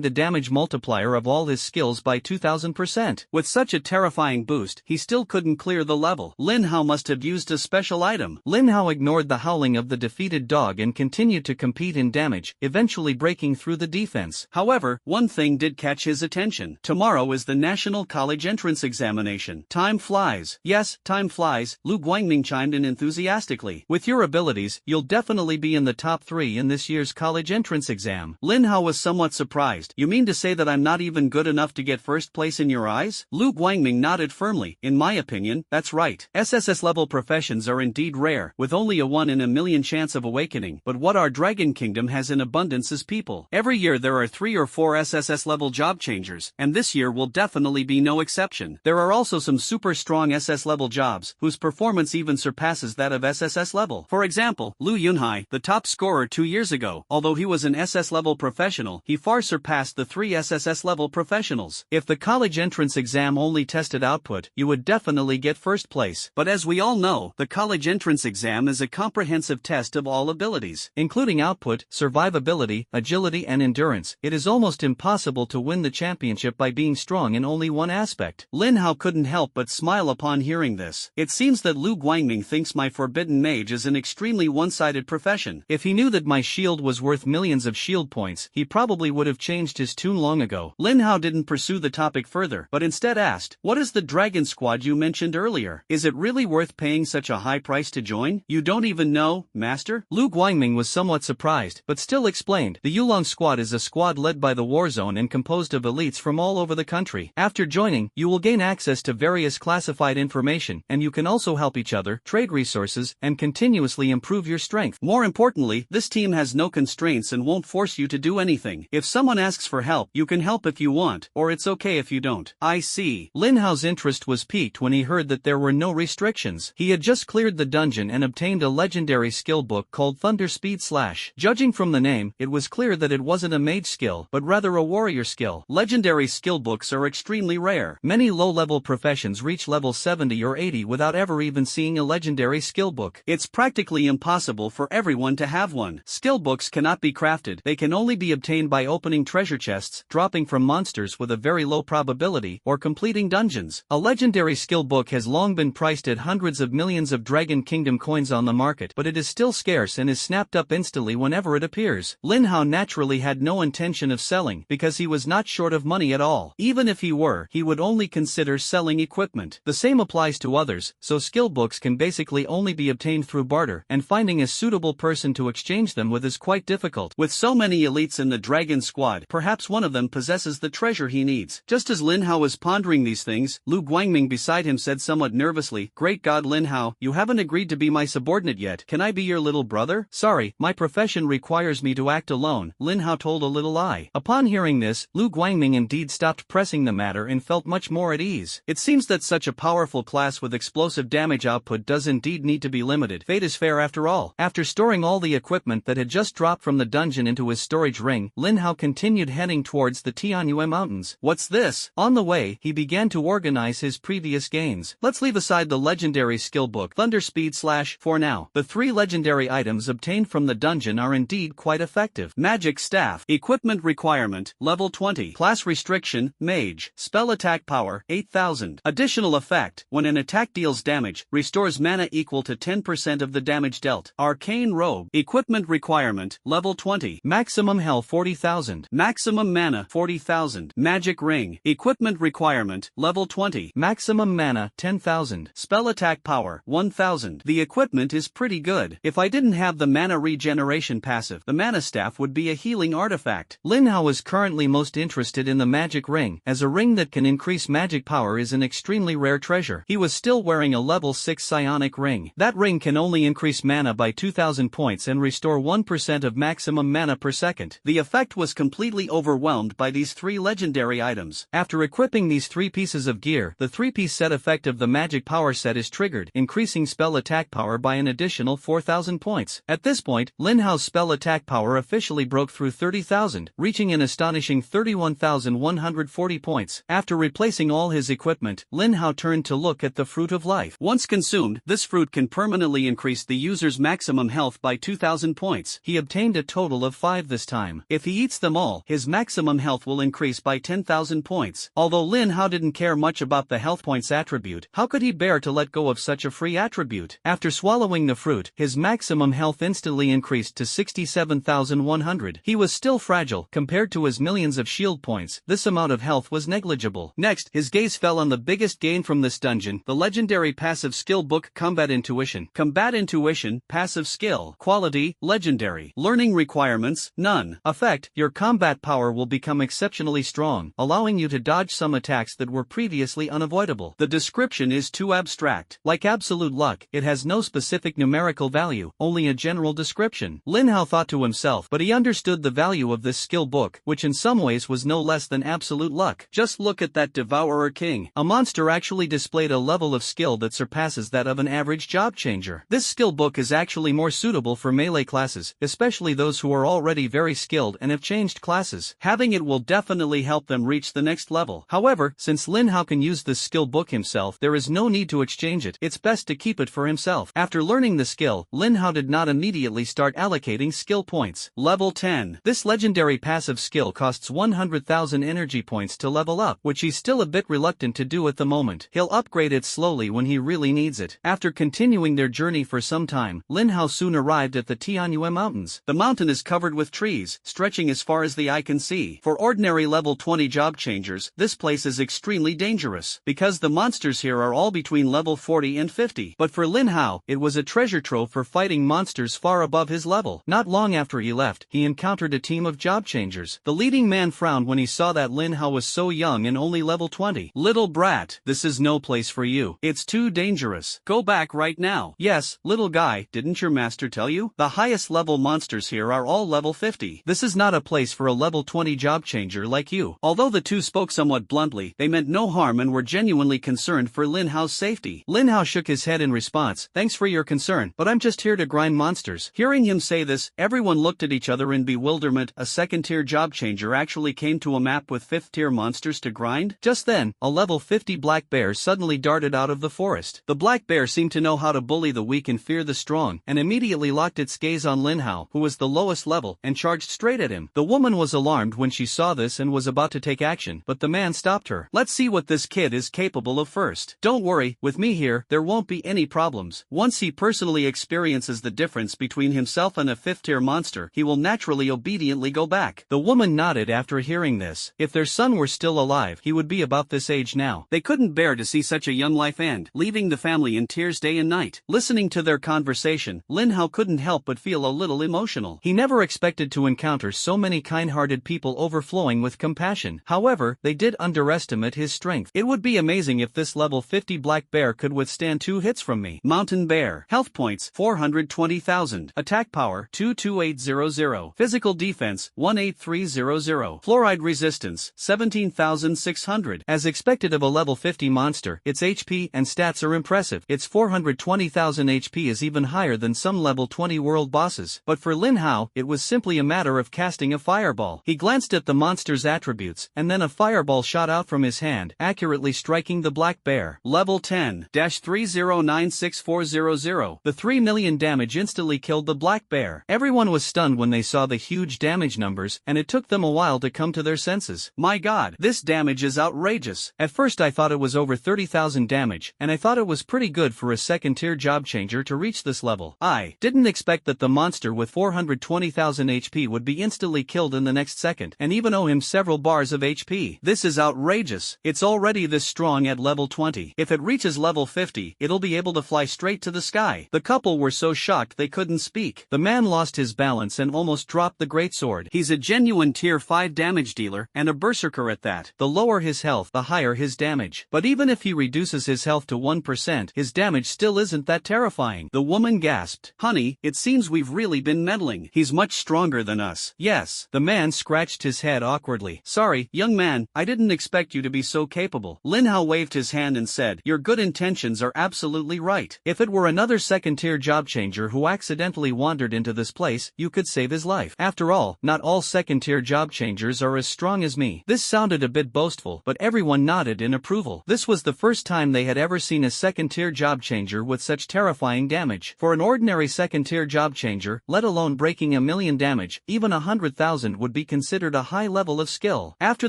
the damage multiplier of all his skills by 2000%. With such a terrifying boost, he still couldn't clear the level. Lin Hao must have used a special item. Lin Hao ignored the howling of the defeated dog and continued to compete in damage, eventually breaking through the defense. However, one thing did catch his attention. Tomorrow is the National College Entrance Examination. Time flies. Yes, time flies, Lu Guangming chimed in enthusiastically. With your abilities, you'll definitely be in the top 3 in this year's college entrance exam. Lin Hao was somewhat surprised. You mean to say that I'm not even good enough to get first place in your eyes? Lu Guangming nodded firmly. In my opinion, that's right. SSS level professions are indeed rare, with only a 1 in a million chance of awakening. But what our Dragon Kingdom has in abundance is people. Every year there are 3 or 4 SSS level job changers, and this year will definitely be no exception. There are also some super strong SS level jobs, whose performance even surpasses that of SSS level. For example, Lu Yunhai, the top scorer 2 years ago, although he was an SS level professional, he far surpassed the 3 SSS level professionals. If the college entrance exam only tested output, you would definitely get first place. But as we all know, the college entrance exam is a comprehensive test of all abilities, including output, survivability, agility and endurance. It is almost impossible to win the championship by being strong in only one aspect. Lin Hao couldn't help but smile upon hearing this. It seems that Lu Guangming thinks my forbidden mage is an extremely one-sided profession. If he knew that my shield was worth millions of shield points, he probably would have changed his tune long ago. Lin Hao didn't pursue the topic further, but instead asked, what is the Dragon Squad you mentioned earlier? Is it really worth paying such a high price to join? You don't even know, Master? Lu Guangming was somewhat surprised, but still explained. The Yulong Squad is a squad led by the Warzone and composed of elites from all over the country. After joining, you will gain access to various classified information, and you can also help each other, trade resources, and continuously improve your strength. More importantly, this team has no constraints and won't force you to do anything. If someone asks for help, you can help if you want, or it's okay if you don't. I see. Lin Hao's interest was piqued when he heard that there were no restrictions. He had just cleared the dungeon and obtained a legendary skill book called Thunder Speed Slash. Judging from the name, it was clear that it wasn't a mage skill, but rather a warrior skill. Legendary skill books are extremely rare. Many low-level professions reach level 70 or 80 without ever even seeing a legendary skill book. It's practically impossible for everyone to have one. Skill books cannot be crafted. They can only be obtained by opening treasure chests, dropping from monsters with a very low probability, or completing dungeons. A legendary skill book has long been priced at hundreds of millions of Dragon Kingdom coins on the market, but it is still scarce and is snapped up instantly whenever it appears. Lin Hao naturally had no intention of selling, because he was not short of money at all. Even if he were, he would only consider selling equipment. The same applies to others, so skill books can basically only be obtained through barter, and finding a suitable person to exchange them with is quite difficult. With so many elites in the Dragon Squad, perhaps one of them possesses the treasure he needs. Just as Lin Hao was pondering these things, Lu Guangming beside him said somewhat nervously, Great God Lin Hao, you haven't agreed to be my subordinate yet. yet. Can I be your little brother? Sorry, my profession requires me to act alone, Lin Hao told a little lie. Upon hearing this, Lu Guangming indeed stopped pressing the matter and felt much more at ease. It seems that such a powerful class with explosive damage output does indeed need to be limited. Fate is fair after all. After storing all the equipment that had just dropped from the dungeon into his storage ring, Lin Hao continued heading towards the Tianyue Mountains. What's this? On the way, he began to organize his previous gains. Let's leave aside the legendary skill book Thunder Speed / for now. The 3 legendary items obtained from the dungeon are indeed quite effective. Magic Staff. Equipment requirement, level 20. Class restriction, Mage. Spell attack power, 8000. Additional effect, when an attack deals damage, restores mana equal to 10% of the damage dealt. Arcane Robe. Equipment requirement, level 20. Maximum health 40,000. Maximum mana 40,000. Magic Ring. Equipment requirement, level 20. Maximum mana 10,000. Spell attack power 1000. The equipment is pretty good. If I didn't have the mana regeneration passive, the mana staff would be a healing artifact. Lin Hao is currently most interested in the magic ring, as a ring that can increase magic power is an extremely rare treasure. He was still wearing a level 6 psionic ring. That ring can only increase mana by 2000 points and restore 1% of maximum mana per second. The effect was completely overwhelmed by these 3 legendary items. After equipping these 3 pieces of gear, the 3-piece set effect of the magic power set is triggered, increasing spell attack power by an additional 4000 points. At this point, Lin Hao's spell attack power officially broke through 30,000, reaching an astonishing 31,140 points. After replacing all his equipment, Lin Hao turned to look at the Fruit of Life. Once consumed, this fruit can permanently increase the user's maximum health by 2000 points. He obtained a total of 5 this time. If he eats them all, his maximum health will increase by 10,000 points. Although Lin Hao didn't care much about the health points attribute, how could he bear to let go of such a free attribute? After swallowing the fruit, his maximum health instantly increased to 67,100. He was still fragile. Compared to his millions of shield points, this amount of health was negligible. Next, his gaze fell on the biggest gain from this dungeon, the legendary passive skill book Combat Intuition. Combat Intuition, passive skill. Quality, legendary. Learning requirements, none. Effect, your combat power will become exceptionally strong, allowing you to dodge some attacks that were previously unavoidable. The description is too abstract. Like absolute luck, it has no specific numerical value, only a general description. Lin Hao thought to himself, but he understood the value of this skill book, which in some ways was no less than absolute luck. Just look at that Devourer King. A monster actually displayed a level of skill that surpasses that of an average job changer. This skill book is actually more suitable for melee classes, especially those who are already very skilled and have changed classes. Having it will definitely help them reach the next level. However, since Lin Hao can use this skill book himself, there is no need to exchange it. It's best to keep it for himself. After learning the skill, Lin Hao did not immediately start allocating skill points. Level 10. This legendary passive skill costs 100,000 energy points to level up, which he's still a bit reluctant to do at the moment. He'll upgrade it slowly when he really needs it. After continuing their journey for some time, Lin Hao soon arrived at the Tianyue Mountains. The mountain is covered with trees, stretching as far as the eye can see. For ordinary level 20 job changers, this place is extremely dangerous, because the monsters here are all between level 40 and 50. But for Lin Hao, it was a treasure trove for fighting monsters far above his level. Not long after he left, he encountered a team of job changers. The leading man frowned when he saw that Lin Hao was so young and only level 20. Little brat, this is no place for you. It's too dangerous. Go back right now. Yes, little guy, didn't your master tell you? The highest level monsters here are all level 50. This is not a place for a level 20 job changer like you. Although the two spoke somewhat bluntly, they meant no harm and were genuinely concerned for Lin Hao's safety. Lin Hao shook his head in response. Thanks for your concern, but I'm just here to grind monsters. Hearing him say this, everyone looked at each other in bewilderment. A second-tier job changer actually came to a map with 5th-tier monsters to grind? Just then, a level 50 black bear suddenly darted out of the forest. The black bear seemed to know how to bully the weak and fear the strong, and immediately locked its gaze on Lin Hao, who was the lowest level, and charged straight at him. The woman was alarmed when she saw this and was about to take action, but the man stopped her. Let's see what this kid is capable of first. Don't worry, with me here, there won't be any problems. Once he personally experiences the difference between himself and a 5th-tier monster, he will naturally obediently go back. The woman nodded after hearing this. If their son were still alive, he would be about this age now. They couldn't bear to see such a young life end, leaving the family in tears day and night. Listening to their conversation, Lin Hao couldn't help but feel a little emotional. He never expected to encounter so many kind-hearted people overflowing with compassion. However, they did underestimate his strength. It would be amazing if this level 50 black bear could withstand 2 hits from me. Mountain bear. Health Health points 420,000. Attack power 22800. Physical defense 18300. Fluoride resistance 17,600. As expected of a level 50 monster, its HP and stats are impressive. Its 420,000 HP is even higher than some level 20 world bosses. But for Lin Hao, it was simply a matter of casting a fireball. He glanced at the monster's attributes, and then a fireball shot out from his hand, accurately striking the black bear. Level 10-3096400. The 3 million damage instantly killed the black bear. Everyone was stunned when they saw the huge damage numbers, and it took them a while to come to their senses. My god, this damage is outrageous. At first I thought it was over 30,000 damage, and I thought it was pretty good for a second-tier job changer to reach this level. I didn't expect that the monster with 420,000 HP would be instantly killed in the next second, and even owe him several bars of HP. This is outrageous. It's already this strong at level 20. If it reaches level 50, it'll be able to fly straight to the sky. The couple were so shocked they couldn't speak. The man lost his balance and almost dropped the greatsword. He's a genuine tier 5 damage dealer, and a berserker at that. The lower his health, the higher his damage. But even if he reduces his health to 1%, his damage still isn't that terrifying. The woman gasped. Honey, it seems we've really been meddling. He's much stronger than us. Yes. The man scratched his head awkwardly. Sorry, young man, I didn't expect you to be so capable. Lin Hao waved his hand and said, your good intentions are absolutely right. If it were another second-tier job changer who accidentally wandered into this place, you could save his life. After all, not all second-tier job changers are as strong as me. This sounded a bit boastful, but everyone nodded in approval. This was the first time they had ever seen a second-tier job changer with such terrifying damage. For an ordinary second-tier job changer, let alone breaking 1,000,000 damage, even 100,000 would be considered a high level of skill. After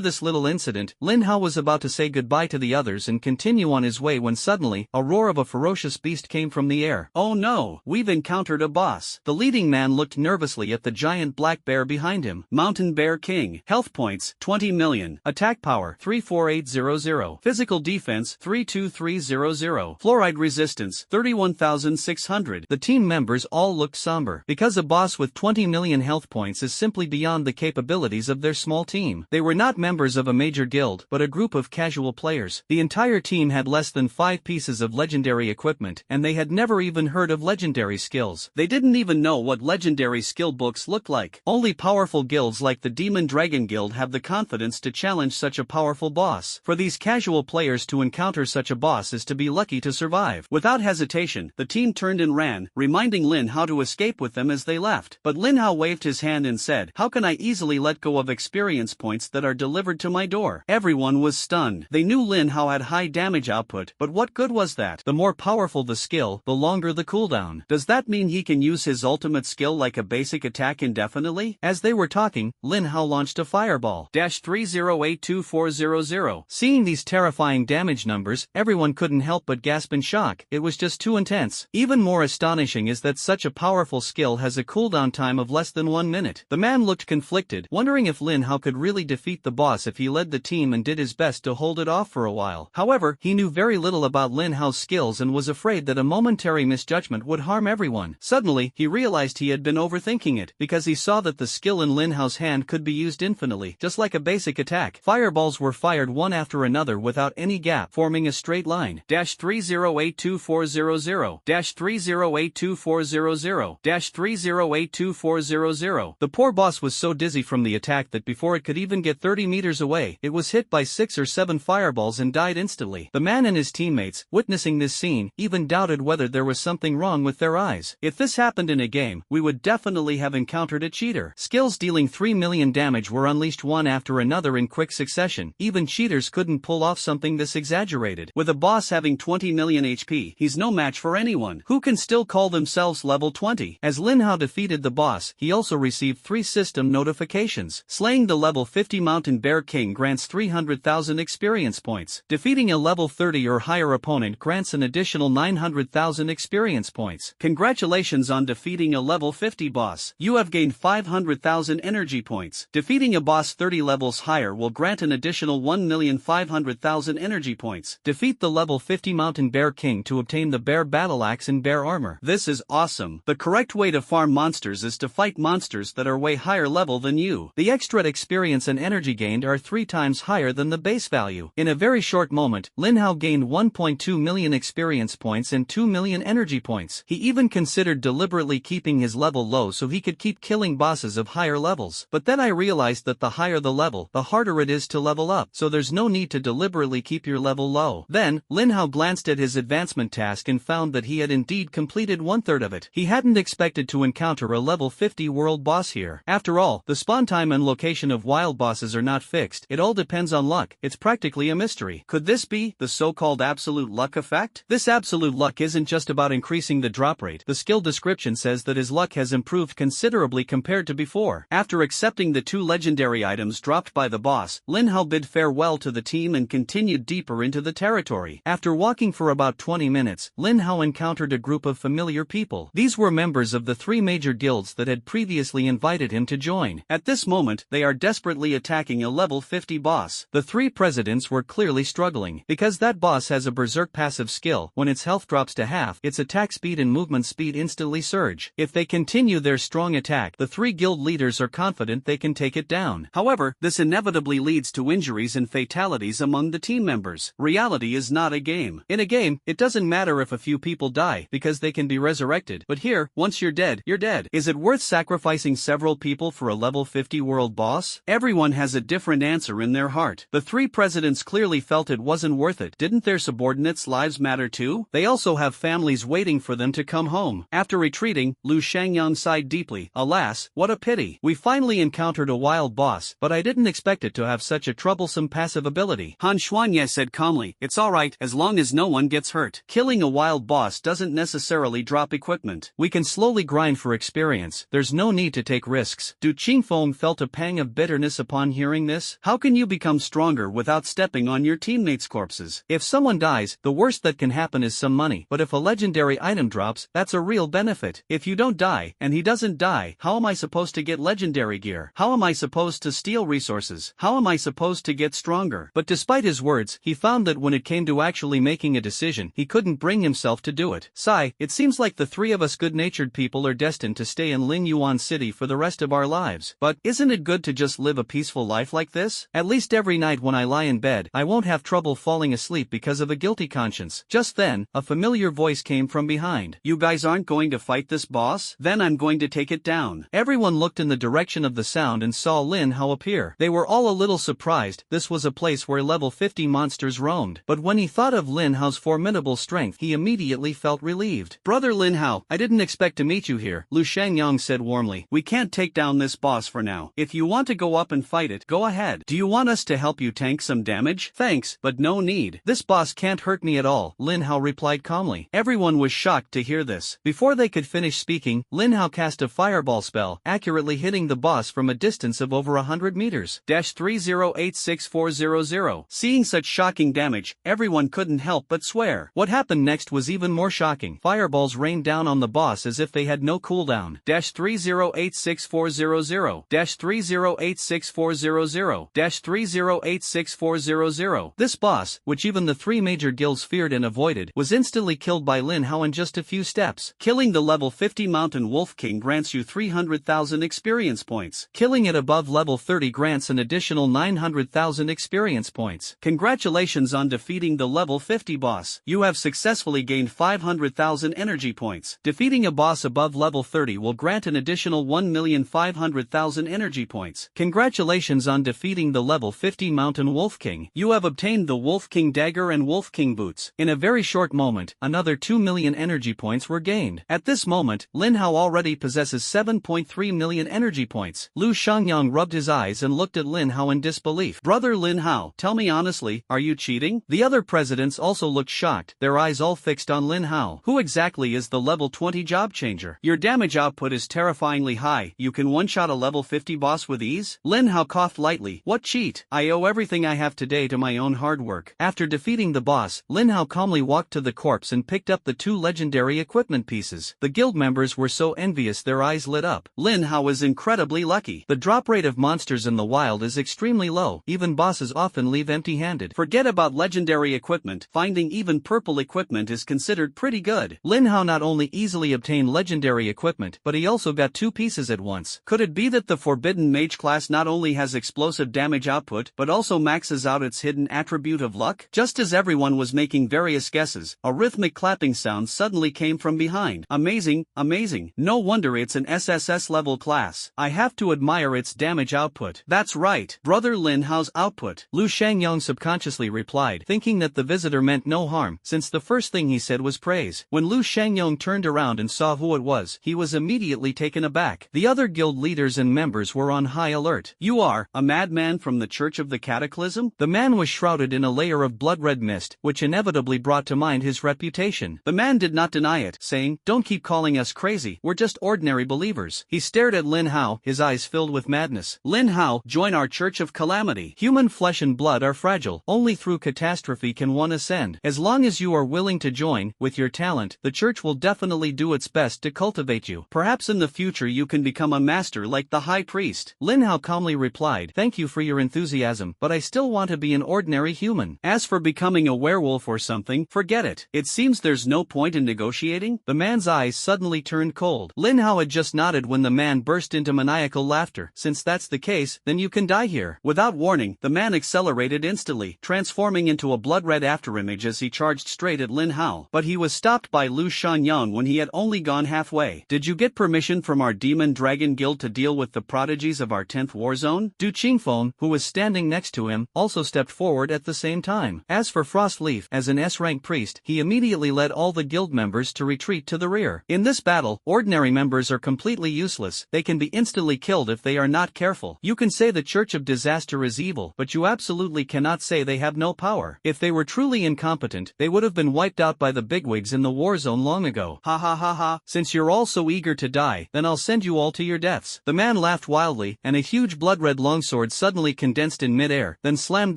this little incident, Lin Hao was about to say goodbye to the others and continue on his way when suddenly, a roar of a ferocious beast came from the air. Oh no, we've encountered a boss. The leading man looked nervously at the giant black bear behind him. Mountain Bear King. Health points 20 million. Attack power 34800. Physical defense 32300. Fluoride resistance 31,600. The team members all looked somber, because a boss with 20 million health points is simply beyond the capabilities of their small team. They were not members of a major guild, but a group of casual players. The entire team had less than 5 pieces of legendary equipment, and they had never even heard of legendary skills. They didn't even know what legendary skill books looked like. Only powerful guilds like the Demon Dragon Guild have the confidence to challenge such a powerful boss. For these casual players to encounter such a boss is to be lucky to survive. Without hesitation, the team turned and ran, reminding Lin Hao to escape with them as they left. But Lin Hao waved his hand and said, how can I easily let go of experience points that are delivered to my door? Everyone was stunned. They knew Lin Hao had high damage output, but what good was that? The more powerful the skill, the longer the cooldown. Does that mean he can use his ultimate skill like a basic attack indefinitely? As they were talking, Lin Hao launched a fireball. 3082400. Seeing these terrifying damage numbers, everyone couldn't help but gasp in shock. It was just too intense. Even more astonishing is that such a powerful skill has a cooldown time of less than 1 minute. The man looked conflicted, wondering if Lin Hao could really defeat the boss if he led the team and did his best to hold it off for a while. However, he knew very little about Lin Hao's skills and was afraid that a momentary misjudgment would harm everyone. Suddenly, he realized he had been overthinking it, because he saw that the skill in Lin Hao's hand could be used infinitely, just like a basic attack. Fireballs were fired one after another without any gap, forming a straight line. 3082400. 3082400. 3082400. The poor boss was so dizzy from the attack that before it could even get 30 meters away, it was hit by 6 or 7 fireballs and died instantly. The man and his teammates, witnessing this scene, even doubted whether there was something wrong with their eyes. If this happened in a game, we would definitely have encountered a cheater. Skills dealing 3 million damage were unleashed one after another in quick succession. Even cheaters couldn't pull off something this exaggerated. With a boss having 20 million HP, he's no match for anyone who can still call themselves level 20. As Lin Hao defeated the boss, he also received 3 system notifications. Slaying the level 50 Mountain Bear King grants 300,000 experience points. Defeating a level 30 or higher opponent grants an additional 900,000 experience points. Congratulations on defeating a level 50 boss. You have gained 500,000 energy points. Defeating a boss 30 levels higher will grant an additional 1,500,000 energy points. Defeat the level 50 Mountain Bear King to obtain the bear battle axe and bear armor. This is awesome. The correct way to farm monsters is to fight monsters that are way higher level than you. The extra experience and energy gained are 3 times higher than the base value. In a very short moment, Lin Hao gained 1.2 million experience points and 2 million energy energy points. He even considered deliberately keeping his level low so he could keep killing bosses of higher levels. But then I realized that the higher the level, the harder it is to level up, so there's no need to deliberately keep your level low. Then, Lin Hao glanced at his advancement task and found that he had indeed completed 1/3 of it. He hadn't expected to encounter a level 50 world boss here. After all, the spawn time and location of wild bosses are not fixed. It all depends on luck. It's practically a mystery. Could this be the so-called absolute luck effect? This absolute luck isn't just about increasing the drop rate. The skill description says that his luck has improved considerably compared to before. After accepting the 2 legendary items dropped by the boss, Lin Hao bid farewell to the team and continued deeper into the territory. After walking for about 20 minutes, Lin Hao encountered a group of familiar people. These were members of the 3 major guilds that had previously invited him to join. At this moment, they are desperately attacking a level 50 boss. The 3 presidents were clearly struggling. Because that boss has a berserk passive skill, when its health drops to half, its attack speed and movement speed instantly surge. If they continue their strong attack, the 3 guild leaders are confident they can take it down. However, this inevitably leads to injuries and fatalities among the team members. Reality is not a game. In a game, it doesn't matter if a few people die, because they can be resurrected. But here, once you're dead, you're dead. Is it worth sacrificing several people for a level 50 world boss? Everyone has a different answer in their heart. The 3 presidents clearly felt it wasn't worth it. Didn't their subordinates' lives matter too? They also have families waiting for them to come home. After retreating, Lu Shangyang sighed deeply. Alas, what a pity. We finally encountered a wild boss, but I didn't expect it to have such a troublesome passive ability. Han Xuanye said calmly, it's alright, as long as no one gets hurt. Killing a wild boss doesn't necessarily drop equipment. We can slowly grind for experience. There's no need to take risks. Du Qingfeng felt a pang of bitterness upon hearing this. How can you become stronger without stepping on your teammates' corpses? If someone dies, the worst that can happen is some money. But if a legendary item drops, that's a real benefit. If you don't die, and he doesn't die, how am I supposed to get legendary gear? How am I supposed to steal resources? How am I supposed to get stronger? But despite his words, he found that when it came to actually making a decision, he couldn't bring himself to do it. Sigh, it seems like the 3 of us good-natured people are destined to stay in Lingyuan City for the rest of our lives. But isn't it good to just live a peaceful life like this? At least every night when I lie in bed, I won't have trouble falling asleep because of a guilty conscience. Just then, a familiar voice came from behind. You guys aren't going to fight this boss? Then I'm going to take it down. Everyone looked in the direction of the sound and saw Lin Hao appear. They were all a little surprised. This was a place where level 50 monsters roamed. But when he thought of Lin Hao's formidable strength, he immediately felt relieved. Brother Lin Hao, I didn't expect to meet you here, Lu Shangyang said warmly. We can't take down this boss for now. If you want to go up and fight it, go ahead. Do you want us to help you tank some damage? Thanks, but no need. This boss can't hurt me at all, Lin Hao replied calmly. Everyone was shocked to hear this. Before they could finish speaking, Lin Hao cast a fireball spell, accurately hitting the boss from a distance of over 100 meters. 3086400. Seeing such shocking damage, everyone couldn't help but swear. What happened next was even more shocking. Fireballs rained down on the boss as if they had no cooldown. 3086400. 3086400. 3086400. This boss, which even the 3 major guilds feared and avoided, was instantly killed by Lin Hao in just a few steps. Killing the level 50 Mountain Wolf King grants you 300,000 experience points. Killing it above level 30 grants an additional 900,000 experience points. Congratulations on defeating the level 50 boss. You have successfully gained 500,000 energy points. Defeating a boss above level 30 will grant an additional 1,500,000 energy points. Congratulations on defeating the level 50 Mountain Wolf King. You have obtained the Wolf King Dagger and Wolf King Boots. In a very short moment, another 2 million energy points were gained. At this moment, Lin Hao already possesses 7.3 million energy points. Lu Shangyang rubbed his eyes and looked at Lin Hao in disbelief. Brother Lin Hao, tell me honestly, are you cheating? The other presidents also looked shocked, their eyes all fixed on Lin Hao. Who exactly is the level 20 job changer? Your damage output is terrifyingly high. You can one-shot a level 50 boss with ease? Lin Hao coughed lightly. What cheat? I owe everything I have today to my own hard work. After defeating the boss, Lin Hao calmly walked to the corpse and picked up the 2 legendary equipment pieces. The guild members were so envious their eyes lit up. Lin Hao is incredibly lucky. The drop rate of monsters in the wild is extremely low. Even bosses often leave empty-handed. Forget about legendary equipment. Finding even purple equipment is considered pretty good. Lin Hao not only easily obtained legendary equipment, but he also got 2 pieces at once. Could it be that the Forbidden Mage class not only has explosive damage output, but also maxes out its hidden attribute of luck? Just as everyone was making various guesses, a rhythmic clapping sound sound suddenly came from behind. Amazing, amazing. No wonder it's an SSS level class. I have to admire its damage output. That's right, Brother Lin Hao's output, Lu Shangyong subconsciously replied, thinking that the visitor meant no harm, since the first thing he said was praise. When Lu Shangyong turned around and saw who it was, he was immediately taken aback. The other guild leaders and members were on high alert. You are a madman from the Church of the Cataclysm? The man was shrouded in a layer of blood-red mist, which inevitably brought to mind his reputation. The man did not deny it, saying, "Don't keep calling us crazy, we're just ordinary believers." He stared at Lin Hao, his eyes filled with madness. Lin Hao, join our Church of Calamity. Human flesh and blood are fragile. Only through catastrophe can one ascend. As long as you are willing to join, with your talent, the church will definitely do its best to cultivate you. Perhaps in the future you can become a master like the high priest. Lin Hao calmly replied, "Thank you for your enthusiasm, but I still want to be an ordinary human. As for becoming a werewolf or something, forget it. It seems there's no point in negotiating." The man's eyes suddenly turned cold. Lin Hao had just nodded when the man burst into maniacal laughter. "Since that's the case, then you can die here." Without warning, the man accelerated instantly, transforming into a blood-red afterimage as he charged straight at Lin Hao. But he was stopped by Lu Shangyong when he had only gone halfway. "Did you get permission from our Demon Dragon Guild to deal with the prodigies of our 10th war zone?" Du Qingfeng, who was standing next to him, also stepped forward at the same time. As for Frostleaf, as an S-rank priest, he immediately led all the guild members to retreat to the rear. In this battle, ordinary members are completely useless. They can be instantly killed if they are not careful. You can say the Church of Disaster is evil, but you absolutely cannot say they have no power. If they were truly incompetent, they would have been wiped out by the bigwigs in the war zone long ago. Ha ha ha ha. Since you're all so eager to die, then I'll send you all to your deaths. The man laughed wildly, and a huge blood-red longsword suddenly condensed in mid-air, then slammed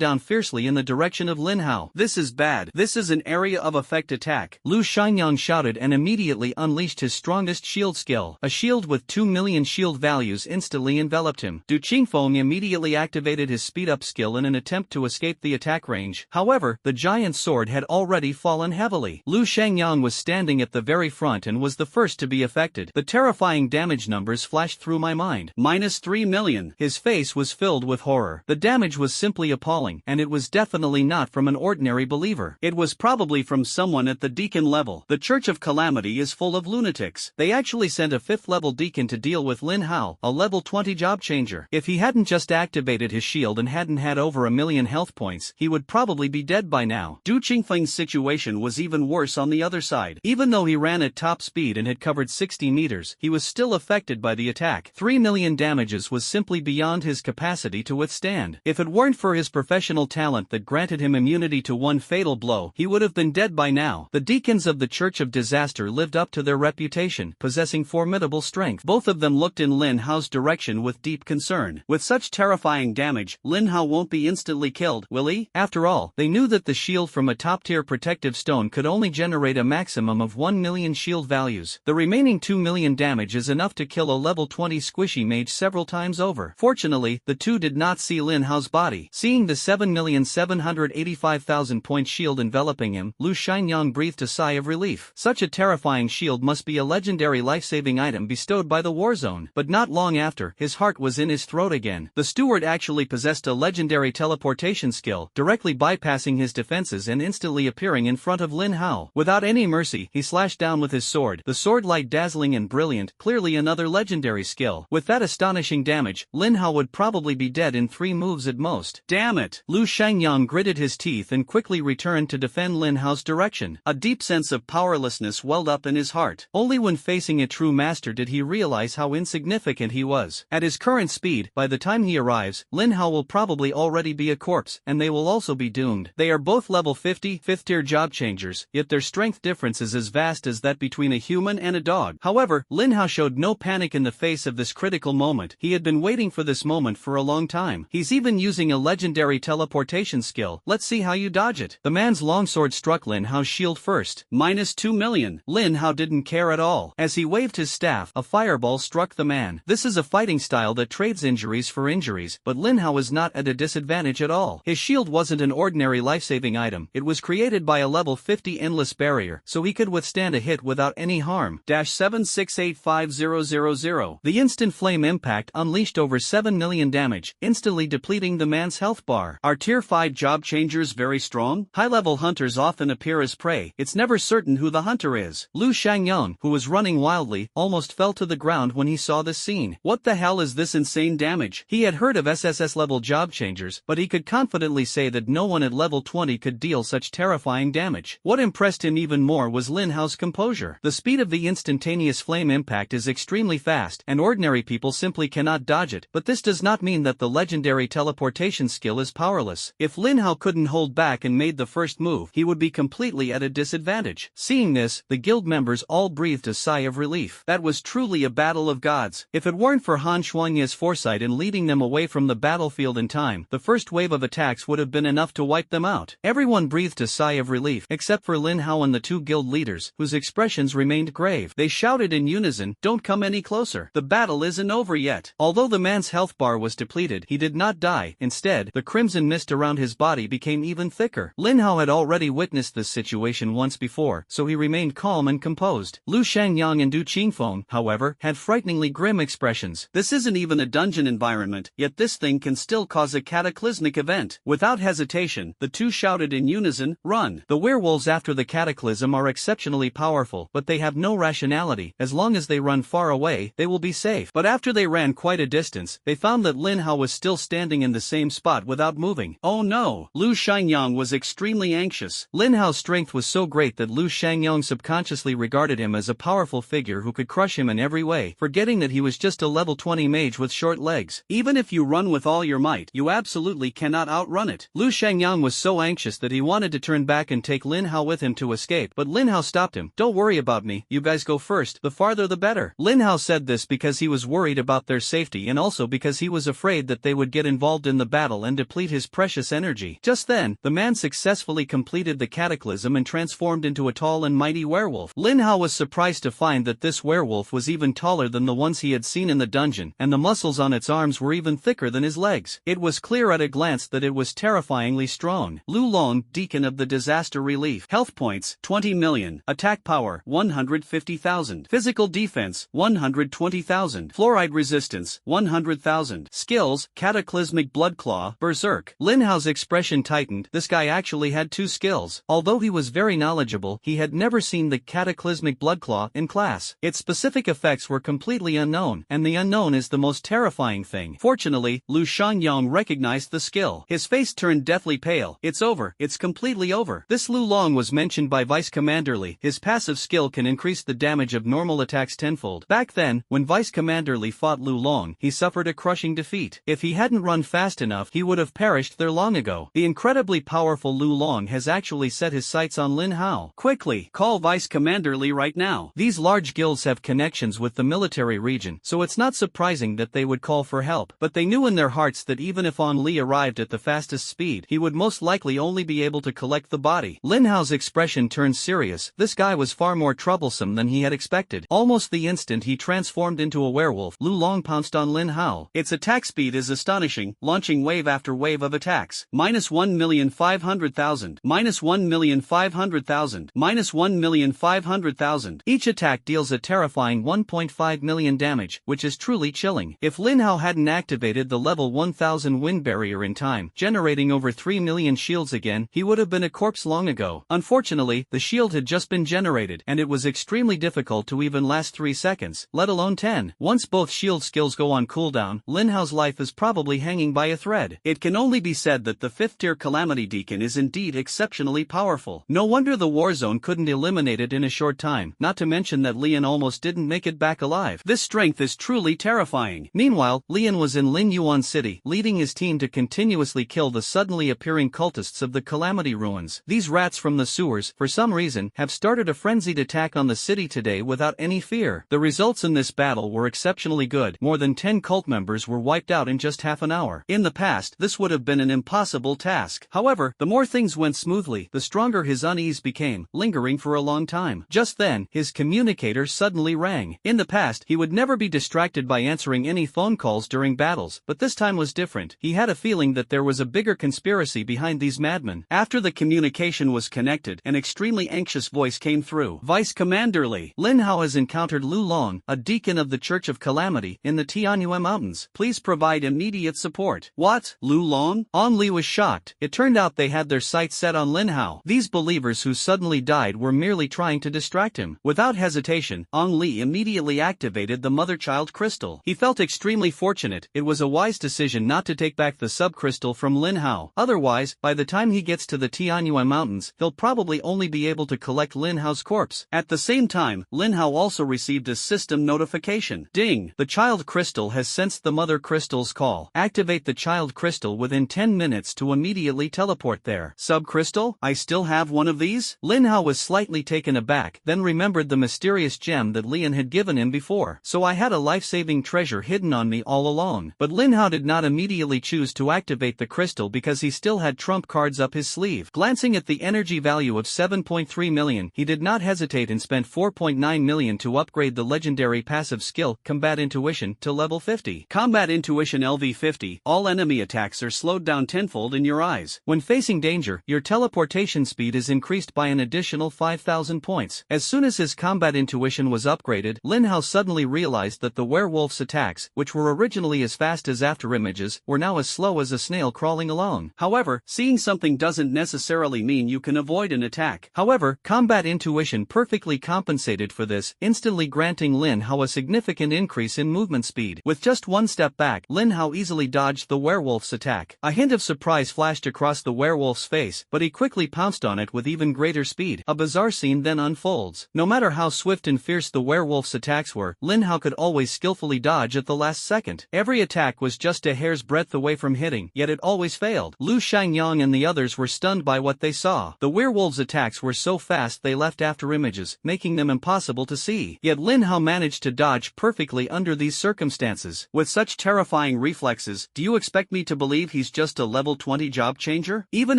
down fiercely in the direction of Lin Hao. "This is bad. This is an area of effect attack." Lu Shangyong shouted and immediately unleashed his strongest shield skill. A shield with 2 million shield values instantly enveloped him. Du Qingfeng immediately activated his speed-up skill in an attempt to escape the attack range. However, the giant sword had already fallen heavily. Lu Shangyong was standing at the very front and was the first to be affected. The terrifying damage numbers flashed through my mind. -3 million. His face was filled with horror. The damage was simply appalling, and it was definitely not from an ordinary believer. It was probably from someone at the deacon level. The Church of Calamity is full of lunatics. They actually sent a 5th level deacon to deal with Lin Hao, a level 20 job changer. If he hadn't just activated his shield and hadn't had over 1,000,000 health points, he would probably be dead by now. Du Qingfeng's situation was even worse on the other side. Even though he ran at top speed and had covered 60 meters, he was still affected by the attack. 3 million damages was simply beyond his capacity to withstand. If it weren't for his professional talent that granted him immunity to one fatal blow, he would have been dead by now. The deacons of the Church of Disaster lived up to their reputation, possessing formidable strength. Both of them looked in Lin Hao's direction with deep concern. With such terrifying damage, Lin Hao won't be instantly killed, will he? After all, they knew that the shield from a top-tier protective stone could only generate a maximum of 1 million shield values. The remaining 2 million damage is enough to kill a level 20 squishy mage several times over. Fortunately, the two did not see Lin Hao's body. Seeing the 7,785,000 point shield enveloping him, Lu Shangyong breathed a sigh of relief. Such a terrifying shield must be a legendary life-saving item bestowed by the warzone. But not long after, his heart was in his throat again. The steward actually possessed a legendary teleportation skill, directly bypassing his defenses and instantly appearing in front of Lin Hao. Without any mercy, he slashed down with his sword, the sword light dazzling and brilliant, clearly another legendary skill. With that astonishing damage, Lin Hao would probably be dead in 3 moves at most. Damn it! Lu Shangyong gritted his teeth and quickly returned to defend Lin Hao's direction. A deep sense of powerlessness welled up in his heart. Only when facing a true master did he realize how insignificant he was. At his current speed, by the time he arrives, Lin Hao will probably already be a corpse, and they will also be doomed. They are both level 50, 5th-tier job changers, yet their strength difference is as vast as that between a human and a dog. However, Lin Hao showed no panic in the face of this critical moment. He had been waiting for this moment for a long time. He's even using a legendary teleportation skill. Let's see how you dodge it. The man's longsword struck Lin Hao's shield first. -2 million. Lin Hao didn't care at all. As he waved his staff, a fireball struck the man. This is a fighting style that trades injuries for injuries, but Lin Hao is not at a disadvantage at all. His shield wasn't an ordinary life-saving item. It was created by a level 50 endless barrier, so he could withstand a hit without any harm. -7685000. The instant flame impact unleashed over 7 million damage, instantly depleting the man's health bar. Are tier 5 job changers very strong? High-level hunters often appear as prey. It's never certain certain who the hunter is. Lu Shangyong, who was running wildly, almost fell to the ground when he saw this scene. What the hell is this insane damage? He had heard of SSS level job changers, but he could confidently say that no one at level 20 could deal such terrifying damage. What impressed him even more was Lin Hao's composure. The speed of the instantaneous flame impact is extremely fast, and ordinary people simply cannot dodge it, but this does not mean that the legendary teleportation skill is powerless. If Lin Hao couldn't hold back and made the first move, he would be completely at a disadvantage. Seeing this, the guild members all breathed a sigh of relief. That was truly a battle of gods. If it weren't for Han Shuangye's foresight in leading them away from the battlefield in time, the first wave of attacks would have been enough to wipe them out. Everyone breathed a sigh of relief, except for Lin Hao and the two guild leaders, whose expressions remained grave. They shouted in unison, "Don't come any closer. The battle isn't over yet." Although the man's health bar was depleted, he did not die. Instead, the crimson mist around his body became even thicker. Lin Hao had already witnessed this situation once before, so he remained calm and composed. Lu Shangyang and Du Qingfeng, however, had frighteningly grim expressions. This isn't even a dungeon environment, yet this thing can still cause a cataclysmic event. Without hesitation, the two shouted in unison, "Run!" The werewolves after the cataclysm are exceptionally powerful, but they have no rationality. As long as they run far away, they will be safe. But after they ran quite a distance, they found that Lin Hao was still standing in the same spot without moving. Oh no! Lu Shangyang was extremely anxious. Lin Hao's strength was so great that Lu Shangyang subconsciously regarded him as a powerful figure who could crush him in every way, forgetting that he was just a level 20 mage with short legs. Even if you run with all your might, you absolutely cannot outrun it. Lu Shangyang was so anxious that he wanted to turn back and take Lin Hao with him to escape, but Lin Hao stopped him. "Don't worry about me, you guys go first, the farther the better." Lin Hao said this because he was worried about their safety and also because he was afraid that they would get involved in the battle and deplete his precious energy. Just then, the man successfully completed the cataclysm and transformed into a tall and mighty werewolf. Lin Hao was surprised to find that this werewolf was even taller than the ones he had seen in the dungeon, and the muscles on its arms were even thicker than his legs. It was clear at a glance that it was terrifyingly strong. Lu Long, Deacon of the Disaster Relief. Health points, 20 million. Attack power, 150,000. Physical defense, 120,000. Fluoride resistance, 100,000. Skills, Cataclysmic Blood Claw, Berserk. Lin Hao's expression tightened. This guy actually had two skills. Although he was very knowledgeable, he had never seen the Cataclysmic Blood Claw in class. Its specific effects were completely unknown, and the unknown is the most terrifying thing. Fortunately, Lu Shangyang recognized the skill. His face turned deathly pale. "It's over. It's completely over." This Lu Long was mentioned by Vice Commander Li. His passive skill can increase the damage of normal attacks tenfold. Back then, when Vice Commander Li fought Lu Long, he suffered a crushing defeat. If he hadn't run fast enough, he would have perished there long ago. The incredibly powerful Lu Long has actually set his sights on Lin Hao. Quickly, call Vice Commander Li right now. These large guilds have connections with the military region, so it's not surprising that they would call for help. But they knew in their hearts that even if On Li arrived at the fastest speed, he would most likely only be able to collect the body. Lin Hao's expression turned serious. This guy was far more troublesome than he had expected. Almost the instant he transformed into a werewolf, Lu Long pounced on Lin Hao. Its attack speed is astonishing, launching wave after wave of attacks. -1,500,000, -1,500,000, -1,500,000. Each attack deals a terrifying 1.5 million damage, which is truly chilling. If Lin Hao hadn't activated the level 1000 wind barrier in time, generating over 3 million shields again, he would have been a corpse long ago. Unfortunately, the shield had just been generated, and it was extremely difficult to even last 3 seconds, let alone 10. Once both shield skills go on cooldown, Lin Hao's life is probably hanging by a thread. It can only be said that the 5th tier Calamity Deacon is indeed exceptionally powerful. No wonder the war zone couldn't eliminate it in a short time, not to mention that Lian almost didn't make it back alive. This strength is truly terrifying. Meanwhile, Lian was in Lin Yuan City, leading his team to continuously kill the suddenly appearing cultists of the Calamity Ruins. These rats from the sewers, for some reason, have started a frenzied attack on the city today without any fear. The results in this battle were exceptionally good. More than 10 cult members were wiped out in just half an hour. In the past, this would have been an impossible task. However, the more things went smoothly, the stronger his unease became, lingering for a long time. Just then, his communicator suddenly rang. In the past, he would never be distracted by answering any phone calls during battles, but this time was different. He had a feeling that there was a bigger conspiracy behind these madmen. After the communication was connected, an extremely anxious voice came through. "Vice Commander Li, Lin Hao has encountered Lu Long, a deacon of the Church of Calamity, in the Tianyue Mountains. Please provide immediate support." What? Lu Long? On Li was shocked. It turned out they had their sights set on Lin Hao. These believers who suddenly died were merely trying to distract him. Without hesitation, Ong Li immediately activated the mother-child crystal. He felt extremely fortunate. It was a wise decision not to take back the sub-crystal from Lin Hao. Otherwise, by the time he gets to the Tianyuan Mountains, he'll probably only be able to collect Lin Hao's corpse. At the same time, Lin Hao also received a system notification. Ding! The child crystal has sensed the mother crystal's call. Activate the child crystal within 10 minutes to immediately teleport there. Sub-crystal? I still have one of these? Lin Hao was slightly taken aback, then remembered the mysterious gem that Lian had given him before. So I had a life-saving treasure hidden on me all along. But Lin Hao did not immediately choose to activate the crystal because he still had trump cards up his sleeve. Glancing at the energy value of 7.3 million, he did not hesitate and spent 4.9 million to upgrade the legendary passive skill, Combat Intuition, to level 50. Combat Intuition LV50, all enemy attacks are slowed down tenfold in your eyes. When facing danger, your teleportation speed is increased by an additional 5,000 points. As soon as his Combat Intuition was upgraded, Lin Hao suddenly realized that the werewolf's attacks, which were originally as fast as afterimages, were now as slow as a snail crawling along. However, seeing something doesn't necessarily mean you can avoid an attack. However, Combat Intuition perfectly compensated for this, instantly granting Lin Hao a significant increase in movement speed. With just one step back, Lin Hao easily dodged the werewolf's attack. A hint of surprise flashed across the werewolf's face, but he quickly pounced on it with even greater speed. A bizarre scene then unfolds. No matter how swift and fierce the werewolf's attacks were, Lin Hao could always skillfully dodge at the last second. Every attack was just a hair's breadth away from hitting, yet it always failed. Lu Shangyang and the others were stunned by what they saw. The werewolf's attacks were so fast they left afterimages, making them impossible to see. Yet Lin Hao managed to dodge perfectly under these circumstances. With such terrifying reflexes, do you expect me to believe he's just a level 20 job changer? Even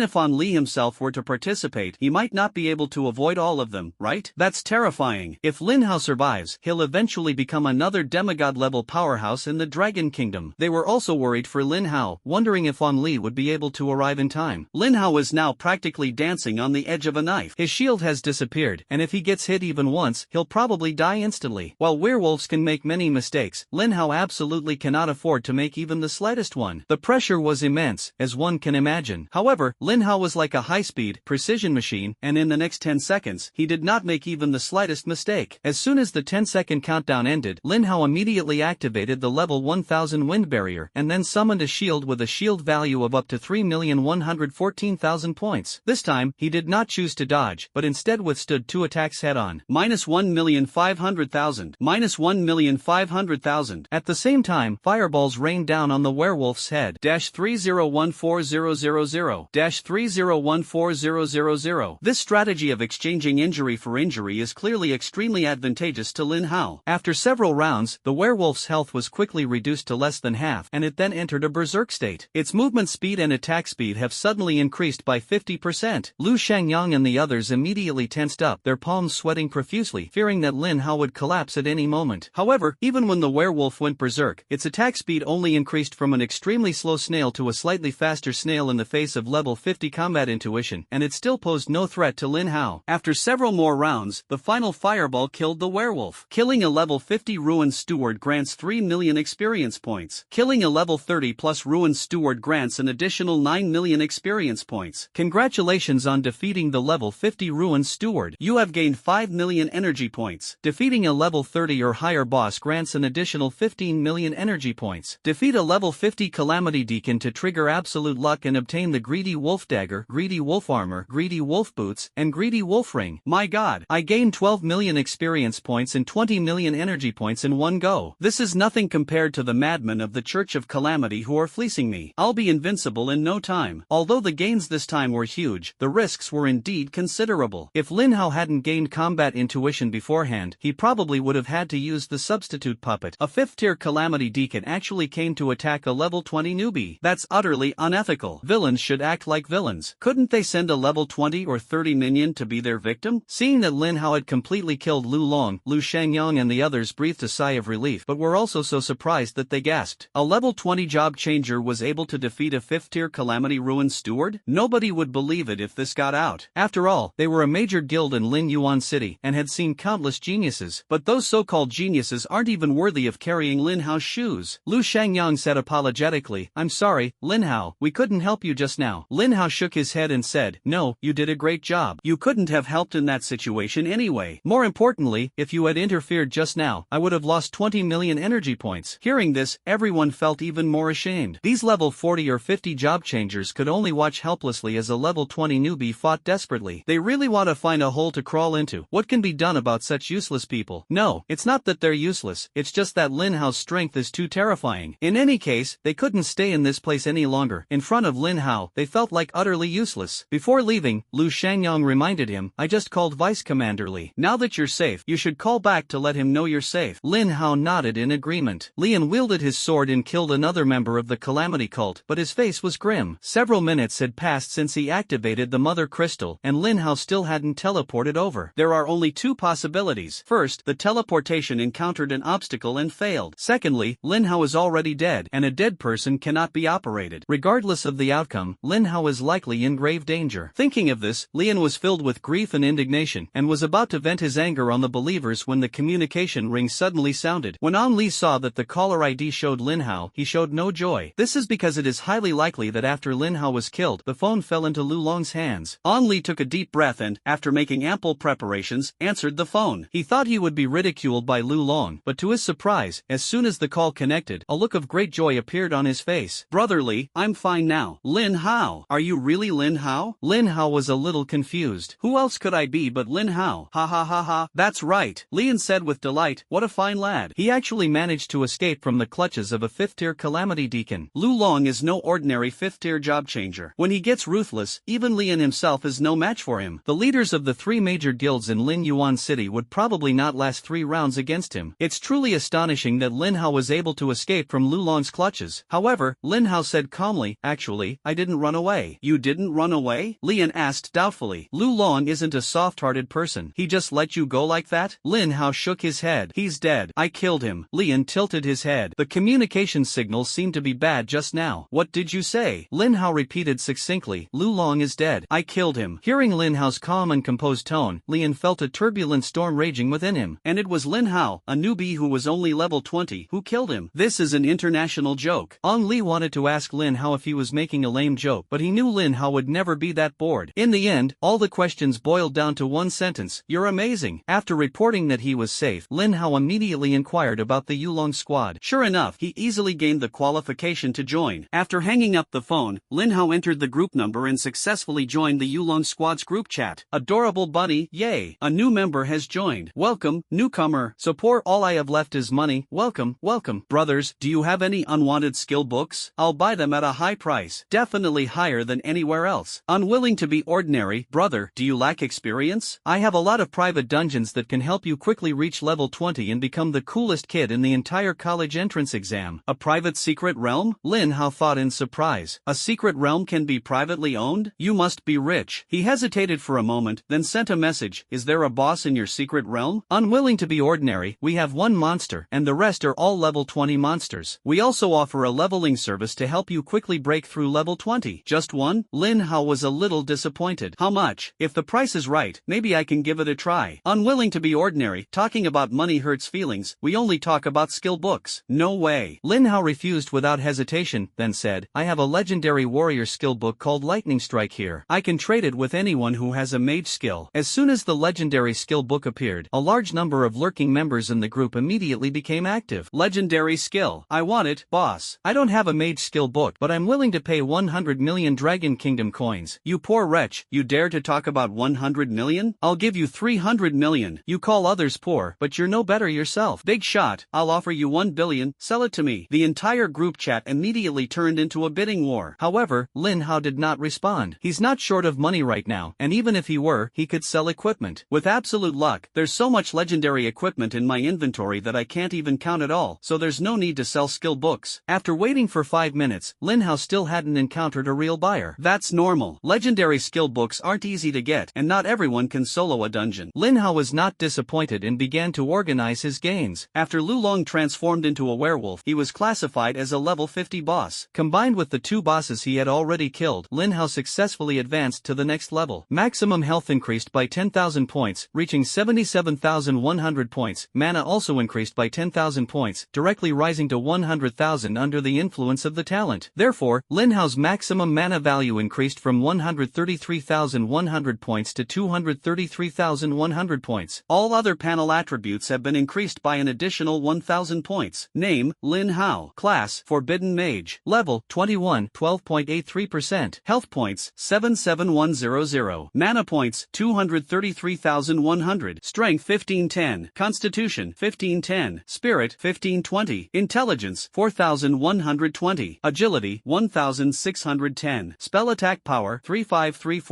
if An Li himself were to participate, he might not be able to avoid all of them, right? That's terrifying. If Lin Hao survives, he'll eventually become another demigod-level powerhouse in the Dragon Kingdom. They were also worried for Lin Hao, wondering if An Li would be able to arrive in time. Lin Hao is now practically dancing on the edge of a knife. His shield has disappeared, and if he gets hit even once, he'll probably die instantly. While werewolves can make many mistakes, Lin Hao absolutely cannot afford to make even the slightest one. The pressure was immense, as one can imagine. However, Lin Hao was like a high-speed, precision machine, and in the next 10 seconds, he did not make even the slightest mistake. As soon as the 10-second countdown ended, Lin Hao immediately activated the level 1000 wind barrier, and then summoned a shield with a shield value of up to 3,114,000 points. This time, he did not choose to dodge, but instead withstood two attacks head-on. -1,500,000. -1,500,000. At the same time, fireballs rained down on the werewolf's head. -30140000. -30140000. This strategy of exchanging injury for injury is clearly extremely advantageous to Lin Hao. After several rounds, the werewolf's health was quickly reduced to less than half, and it then entered a berserk state. Its movement speed and attack speed have suddenly increased by 50%. Lu Shangyang and the others immediately tensed up, their palms sweating profusely, fearing that Lin Hao would collapse at any moment. However, even when the werewolf went berserk, its attack speed only increased from an extremely slow snail to a slightly faster snail in the face of level 50 Combat Intuition, and it still posed no threat to Lin Hao. After several more rounds, the final fireball killed the werewolf. Killing a level 50 Ruined Steward grants 3 million experience points. Killing a level 30 plus Ruined Steward grants an additional 9 million experience points. Congratulations on defeating the level 50 Ruined Steward. You have gained 5 million energy points. Defeating a level 30 or higher boss grants an additional 15 million energy points. Defeat a level 50 Calamity Deacon to trigger absolute luck and obtain the Greedy Wolf Dagger, Greedy Wolf Armor, Greedy Wolf Boots, and Greedy Wolf Ring. My god, I gained 12 million experience points and 20 million energy points in one go. This is nothing compared to the madmen of the Church of Calamity who are fleecing me. I'll be invincible in no time. Although the gains this time were huge, the risks were indeed considerable. If Lin Hao hadn't gained Combat Intuition beforehand, he probably would have had to use the substitute puppet. A 5th-tier Calamity Deacon actually came to attack a level 20 newbie. That's utterly unethical. Villains should act like villains. Couldn't they send a level 20 or 30 minion to be their victim? Seeing that Lin Hao had completely killed Lu Long, Lu Shangyang and the others breathed a sigh of relief, but were also so surprised that they gasped. A level 20 job changer was able to defeat a 5th-tier Calamity Ruined Steward? Nobody would believe it if this got out. After all, they were a major guild in Lin Yuan City and had seen countless geniuses, but those so-called geniuses aren't even worthy of carrying Lin Hao's shoes. Lu Shangyang said apologetically, "I'm sorry, Lin Hao, we couldn't help you just now." Lin Hao shook his head and said, "No, you did a great job. You couldn't have helped in that situation anyway. More importantly, if you had interfered just now, I would have lost 20 million energy points. Hearing this, everyone felt even more ashamed. These level 40 or 50 job changers could only watch helplessly as a level 20 newbie fought desperately. They really want to find a hole to crawl into. What can be done about such useless people? No, it's not that they're useless, it's just that Lin Hao's strength is too terrifying. In any case, they couldn't stay in this place any longer. In front of Lin Hao, they felt like utterly useless. Before leaving, Lu Shangyong reminded him, I just called Vice Commander Li. Now that you're safe, you should call back to let him know you're safe. Lin Hao nodded in agreement. Lian wielded his sword and killed another member of the Calamity Cult, but his face was grim. Several minutes had passed since he activated the Mother Crystal, and Lin Hao still hadn't teleported over. There are only two possibilities. First, the teleportation encountered an obstacle and failed. Secondly, Lin Hao is already dead, and a dead person cannot be operated. Regardless of the outcome, Lin Hao is likely in grave danger. Thinking of this, Lian was filled with grief and indignation, and was about to vent his anger on the believers when the communication ring suddenly sounded. When An Li saw that the caller ID showed Lin Hao, he showed no joy. This is because it is highly likely that after Lin Hao was killed, the phone fell into Lu Long's hands. An Li took a deep breath and, after making ample preparations, answered the phone. He thought he would be ridiculed by Lu Long, but to his surprise, as soon as the call connected, a look of great joy appeared on his face. Brother Li, I'm fine now. Lin Hao. Are you really Lin Hao? Lin Hao was a little confused. Who else could I be but Lin Hao? Ha ha ha ha. That's right, Lian said with delight. What a fine lad. He actually managed to escape from the clutches of a 5th-tier Calamity Deacon. Lu Long is no ordinary 5th-tier job changer. When he gets ruthless, even Lian himself is no match for him. The leaders of the 3 major guilds in Lin Yuan City would probably not last 3 rounds against him. It's truly astonishing that Lin Hao was able to escape from Lu Long's clutches. However, Lin Hao said calmly, actually, I didn't run away. You didn't run away? Lian asked doubtfully. Lu Long isn't a soft-hearted person. He just let you go like that? Lin Hao shook his head. He's dead. I killed him. Lian tilted his head. The communication signals seemed to be bad just now. What did you say? Lin Hao repeated succinctly. Lu Long is dead. I killed him. Hearing Lin Hao's calm and composed tone, Lian felt a turbulent storm raging within him. And it was Lin Hao, a newbie who was only level 20, who killed him. This is an international joke. An Li wanted to ask Lin Hao if he was making a lame joke, but he knew Lin Hao would never be that bored. In the end, all the questions boiled down to one sentence. You're amazing. After reporting that he was safe, Lin Hao immediately inquired about the Yulong squad. Sure enough, he easily gained the qualification to join. After hanging up the phone, Lin Hao entered the group number and successfully joined the Yulong squad's group chat. Adorable bunny, yay! A new member has joined. Welcome, newcomer. Support. All I have left is money. Welcome, welcome. Brothers, do you have any unwanted skill books? I'll buy them at a high price. Definitely higher than anywhere else. Unwilling to be ordinary. Brother, do you lack experience? I have a lot of private dungeons that can help you quickly reach level 20 and become the coolest kid in the entire college entrance exam. A private secret realm? Lin Hao thought in surprise. A secret realm can be privately owned? You must be rich. He hesitated for a moment, then sent a message. Is there a boss in your secret realm? Unwilling to be ordinary, we have one monster, and the rest are all level 20 monsters. We also offer a leveling service to help you quickly break through level 20. Just one? Lin Hao was a little disappointed. How much? If the price is right, maybe I can give it a try. Unwilling to be ordinary, talking about money hurts feelings. We only talk about skill books. No way. Lin Hao refused without hesitation, then said, I have a legendary warrior skill book called Lightning Strike here. I can trade it with anyone who has a mage skill. As soon as the legendary skill book appeared, a large number of lurking members in the group immediately became active. Legendary skill. I want it, boss. I don't have a mage skill book, but I'm willing to pay 100 million Dragon Kingdom coins. You poor wretch, you dare to talk about 100 million? I'll give you 300 million. You call others poor, but you're no better yourself. Big shot. I'll offer you 1 billion. Sell it to me. The entire group chat immediately turned into a bidding war. However, Lin Hao did not respond. He's not short of money right now, and even if he were, he could sell equipment. With absolute luck, there's so much legendary equipment in my inventory that I can't even count it all, so there's no need to sell skill books. After waiting for 5 minutes, Lin Hao still hadn't encountered a real buyer. That's normal. Legendary skill books aren't easy to get, and not everyone can solo a dungeon. Lin Hao was not disappointed and began to organize his gains. After Lu Long transformed into a werewolf, he was classified as a level 50 boss. Combined with the 2 bosses he had already killed, Lin Hao successfully advanced to the next level. Maximum health increased by 10,000 points, reaching 77,100 points. Mana also increased by 10,000 points, directly rising to 100,000 under the influence of the talent. Therefore, Lin Hao's maximum mana value increased from 133,100 100 points to 233,100 points. All other panel attributes have been increased by an additional 1,000 points. Name, Lin Hao. Class, Forbidden Mage. Level, 21, 12.83%. Health points, 77100. Mana points, 233,100. Strength, 1510. Constitution, 1510. Spirit, 1520. Intelligence, 4,120. Agility, 1,610. Spell attack power, 35340.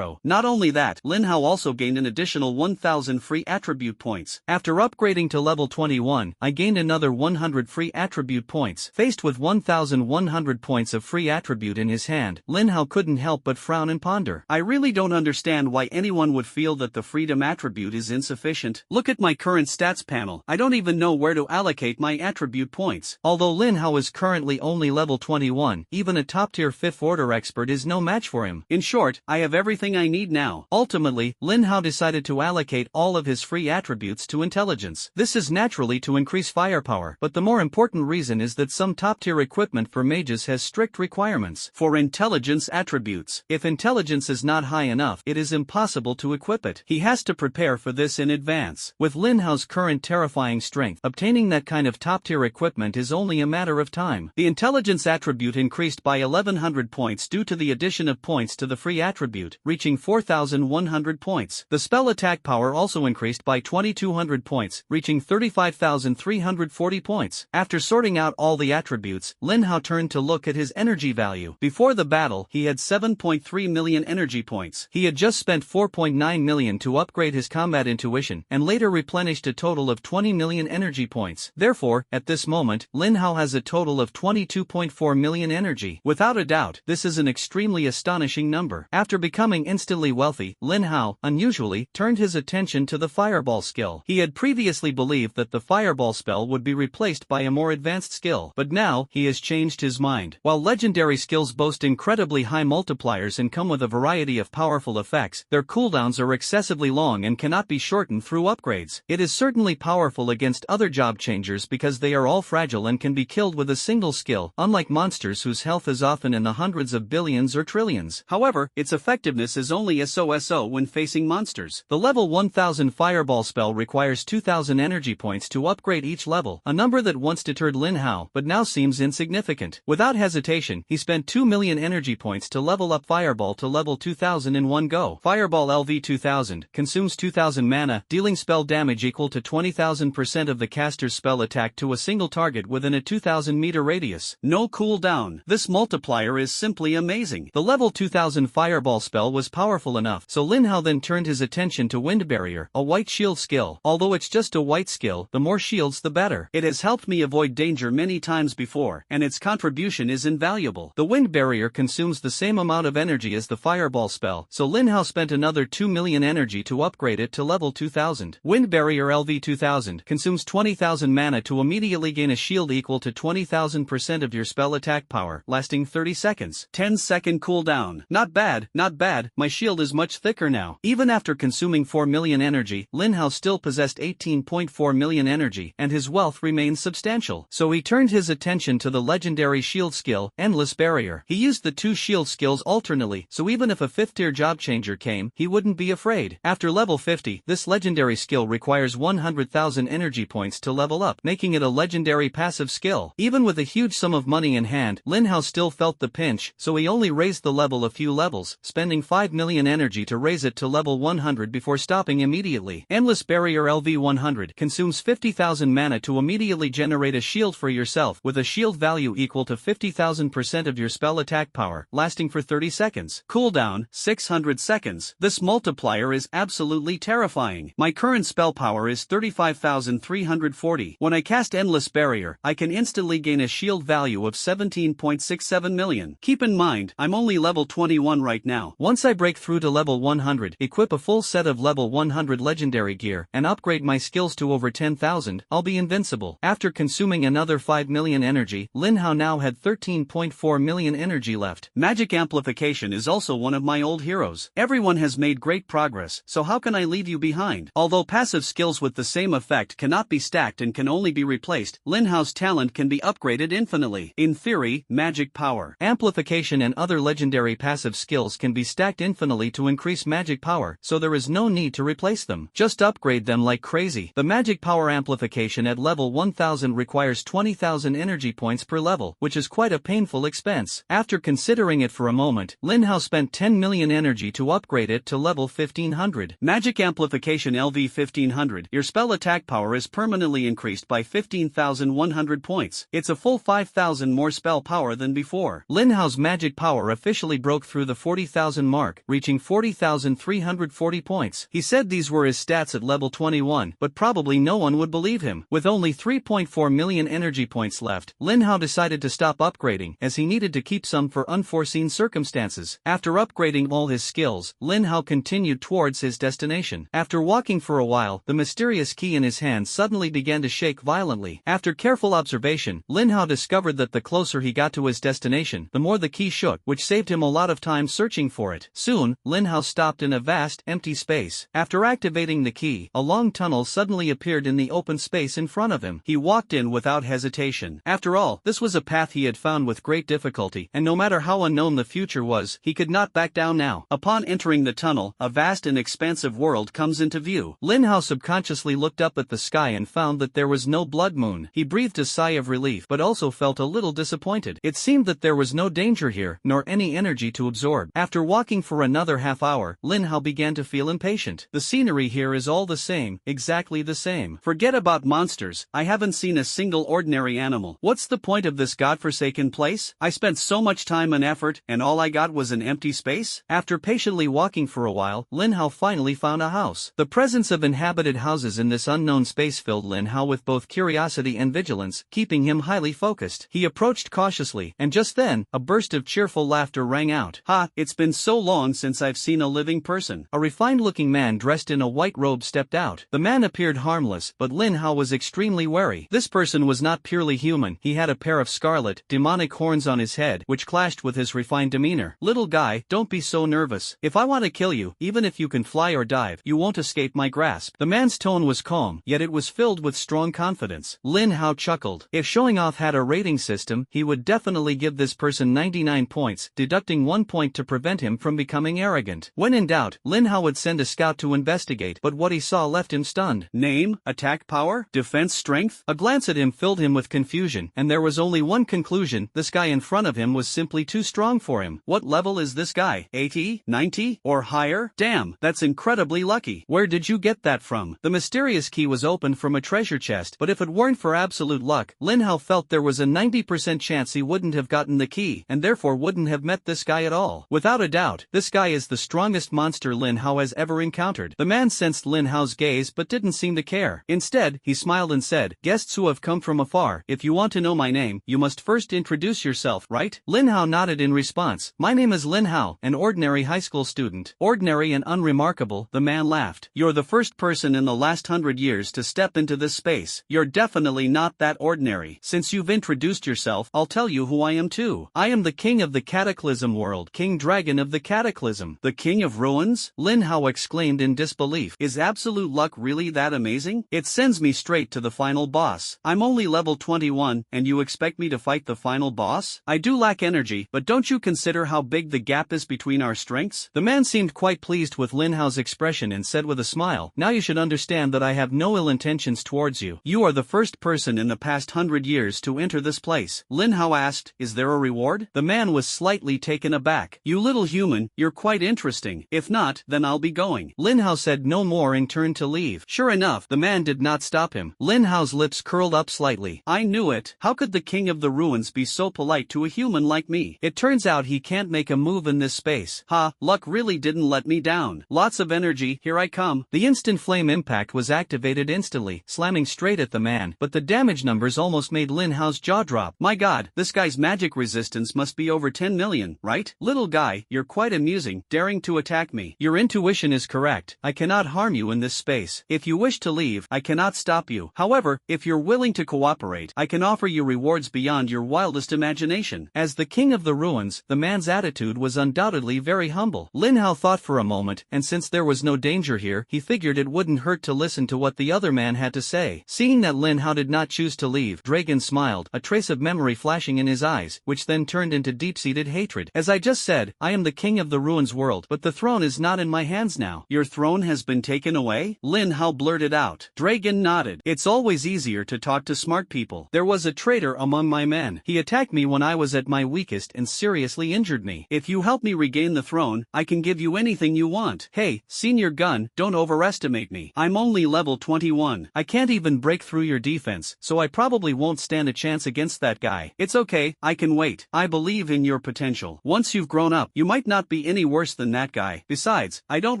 Not only that, Lin Hao also gained an additional 1,000 free attribute points. After upgrading to level 21, I gained another 100 free attribute points. Faced with 1,100 points of free attribute in his hand, Lin Hao couldn't help but frown and ponder. I really don't understand why anyone would feel that the freedom attribute is insufficient. Look at my current stats panel. I don't even know where to allocate my attribute points. Although Lin Hao is currently only level 21, even a top-tier 5th order expert is no match for him. In short, I have everything I need now. Ultimately, Lin Hao decided to allocate all of his free attributes to intelligence. This is naturally to increase firepower, but the more important reason is that some top-tier equipment for mages has strict requirements for intelligence attributes. If intelligence is not high enough, it is impossible to equip it. He has to prepare for this in advance. With Lin Hao's current terrifying strength, obtaining that kind of top-tier equipment is only a matter of time. The intelligence attribute increased by 1,100 points due to the addition of points to the free attribute, reaching 4,100 points. The spell attack power also increased by 2,200 points, reaching 35,340 points. After sorting out all the attributes, Lin Hao turned to look at his energy value. Before the battle, he had 7.3 million energy points. He had just spent 4.9 million to upgrade his combat intuition, and later replenished a total of 20 million energy points. Therefore, at this moment, Lin Hao has a total of 22.4 million energy. Without a doubt, this is an extremely astonishing number. After becoming instantly wealthy, Lin Hao, unusually, turned his attention to the fireball skill. He had previously believed that the fireball spell would be replaced by a more advanced skill, but now, he has changed his mind. While legendary skills boast incredibly high multipliers and come with a variety of powerful effects, their cooldowns are excessively long and cannot be shortened through upgrades. It is certainly powerful against other job changers because they are all fragile and can be killed with a single skill, unlike monsters whose health is often in the hundreds of billions or trillions. However, its effectiveness is only so when facing monsters. The level 1000 fireball spell requires 2,000 energy points to upgrade each level, a number that once deterred Lin Hao, but now seems insignificant. Without hesitation, he spent 2 million energy points to level up Fireball to level 2000 in one go. Fireball LV 2000 consumes 2000 mana, dealing spell damage equal to 20,000% of the caster's spell attack to a single target within a 2000 meter radius. No cooldown. This multiplier is simply amazing. The level 2000 Fireball spell was powerful enough, so Lin Hao then turned his attention to Wind Barrier, a white shield skill. Although it's just a white skill, the more shields the better. It has helped me avoid danger many times before, and its contribution is invaluable. The Wind Barrier consumes the same amount of energy as the Fireball spell, so Lin Hao spent another 2 million energy to upgrade it to level 2000. Wind Barrier LV 2000 consumes 20,000 mana to immediately gain a shield equal to 20,000% of your spell attack power, lasting 30 seconds. 10-second cooldown. Not bad, not bad. My shield is much thicker now. Even after consuming 4 million energy, Lin Hao still possessed 18.4 million energy, and his wealth remains substantial. So he turned his attention to the legendary shield skill, Endless Barrier. He used the two shield skills alternately, so even if a 5th tier job changer came, he wouldn't be afraid. After level 50, this legendary skill requires 100,000 energy points to level up, making it a legendary passive skill. Even with a huge sum of money in hand, Lin Hao still felt the pinch, so he only raised the level a few levels, spending 5 million energy to raise it to level 100 before stopping immediately. Endless Barrier LV 100 consumes 50,000 mana to immediately generate a shield for yourself with a shield value equal to 50,000% of your spell attack power, lasting for 30 seconds. Cooldown, 600 seconds. This multiplier is absolutely terrifying. My current spell power is 35,340. When I cast Endless Barrier, I can instantly gain a shield value of 17.67 million. Keep in mind, I'm only level 21 right now. Once I break through to level 100, equip a full set of level 100 legendary gear, and upgrade my skills to over 10,000, I'll be invincible. After consuming another 5 million energy, Lin Hao now had 13.4 million energy left. Magic amplification is also one of my old heroes. Everyone has made great progress, so how can I leave you behind? Although passive skills with the same effect cannot be stacked and can only be replaced, Lin Hao's talent can be upgraded infinitely. In theory, magic power, amplification and other legendary passive skills can be stacked infinitely permanently to increase magic power, so there is no need to replace them. Just upgrade them like crazy. The magic power amplification at level 1000 requires 20,000 energy points per level, which is quite a painful expense. After considering it for a moment, Lin Hao spent 10 million energy to upgrade it to level 1500. Magic amplification LV 1500. Your spell attack power is permanently increased by 15,100 points. It's a full 5,000 more spell power than before. Lin Hao's magic power officially broke through the 40,000 mark, reaching 40,340 points. He said these were his stats at level 21, but probably no one would believe him. With only 3.4 million energy points left, Lin Hao decided to stop upgrading, as he needed to keep some for unforeseen circumstances. After upgrading all his skills, Lin Hao continued towards his destination. After walking for a while, the mysterious key in his hand suddenly began to shake violently. After careful observation, Lin Hao discovered that the closer he got to his destination, the more the key shook, which saved him a lot of time searching for it. Soon, Lin Hao stopped in a vast, empty space. After activating the key, a long tunnel suddenly appeared in the open space in front of him. He walked in without hesitation. After all, this was a path he had found with great difficulty, and no matter how unknown the future was, he could not back down now. Upon entering the tunnel, a vast and expansive world comes into view. Lin Hao subconsciously looked up at the sky and found that there was no blood moon. He breathed a sigh of relief, but also felt a little disappointed. It seemed that there was no danger here, nor any energy to absorb. After walking for another half hour, Lin Hao began to feel impatient. The scenery here is all the same, exactly the same. Forget about monsters, I haven't seen a single ordinary animal. What's the point of this godforsaken place? I spent so much time and effort, and all I got was an empty space? After patiently walking for a while, Lin Hao finally found a house. The presence of inhabited houses in this unknown space filled Lin Hao with both curiosity and vigilance, keeping him highly focused. He approached cautiously, and just then, a burst of cheerful laughter rang out. Ha, it's been so long since I've seen a living person. A refined-looking man dressed in a white robe stepped out. The man appeared harmless, but Lin Hao was extremely wary. This person was not purely human. He had a pair of scarlet, demonic horns on his head, which clashed with his refined demeanor. Little guy, don't be so nervous. If I want to kill you, even if you can fly or dive, you won't escape my grasp. The man's tone was calm, yet it was filled with strong confidence. Lin Hao chuckled. If showing off had a rating system, he would definitely give this person 99 points, deducting 1 point to prevent him from becoming arrogant. When in doubt, Lin Hao would send a scout to investigate, but what he saw left him stunned. Name, attack power, defense strength? A glance at him filled him with confusion, and there was only one conclusion: this guy in front of him was simply too strong for him. What level is this guy? 80? 90? Or higher? Damn, that's incredibly lucky. Where did you get that from? The mysterious key was opened from a treasure chest, but if it weren't for absolute luck, Lin Hao felt there was a 90% chance he wouldn't have gotten the key, and therefore wouldn't have met this guy at all. Without a doubt, this guy is the strongest monster Lin Hao has ever encountered. The man sensed Lin Hao's gaze but didn't seem to care. Instead, he smiled and said, "Guests who have come from afar, if you want to know my name, you must first introduce yourself, right?" Lin Hao nodded in response. "My name is Lin Hao, an ordinary high school student." Ordinary and unremarkable, the man laughed. "You're the first person in the last 100 years to step into this space. You're definitely not that ordinary. Since you've introduced yourself, I'll tell you who I am too. I am the king of the Cataclysm world, King Dragon of the Cataclysm." "The King of Ruins?" Lin Hao exclaimed in disbelief. "Is absolute luck really that amazing? It sends me straight to the final boss. I'm only level 21, and you expect me to fight the final boss? I do lack energy, but don't you consider how big the gap is between our strengths?" The man seemed quite pleased with Lin Hao's expression and said with a smile, "Now you should understand that I have no ill intentions towards you. You are the first person in the past 100 years to enter this place." Lin Hao asked, "Is there a reward?" The man was slightly taken aback. "You little human, you're quite interesting. If not, then I'll be going." Lin Hao said no more and turned to leave. Sure enough, the man did not stop him. Lin Hao's lips curled up slightly. "I knew it. How could the King of the Ruins be so polite to a human like me? It turns out he can't make a move in this space. Ha, luck really didn't let me down. Lots of energy, here I come." The instant flame impact was activated instantly, slamming straight at the man, but the damage numbers almost made Lin Hao's jaw drop. "My god, this guy's magic resistance must be over 10 million, right? Little guy, you're quite amusing, daring to attack me. Your intuition is correct. I cannot harm you in this space. If you wish to leave, I cannot stop you. However, if you're willing to cooperate, I can offer you rewards beyond your wildest imagination." As the King of the Ruins, the man's attitude was undoubtedly very humble. Lin Hao thought for a moment, and since there was no danger here, he figured it wouldn't hurt to listen to what the other man had to say. Seeing that Lin Hao did not choose to leave, Dragon smiled, a trace of memory flashing in his eyes, which then turned into deep-seated hatred. "As I just said, I am the King of the Ruins everyone's world, but the throne is not in my hands now. Your throne has been taken away? Lin Hao blurted out. Dragon nodded. It's always easier to talk to smart people. There was a traitor among my men. He attacked me when I was at my weakest and seriously injured me. If you help me regain the throne, I can give you anything you want. Hey, Senior Gun, don't overestimate me. I'm only level 21. I can't even break through your defense, so I probably won't stand a chance against that guy. It's okay, I can wait. I believe in your potential. Once you've grown up, you might not be any worse than that guy. Besides, I don't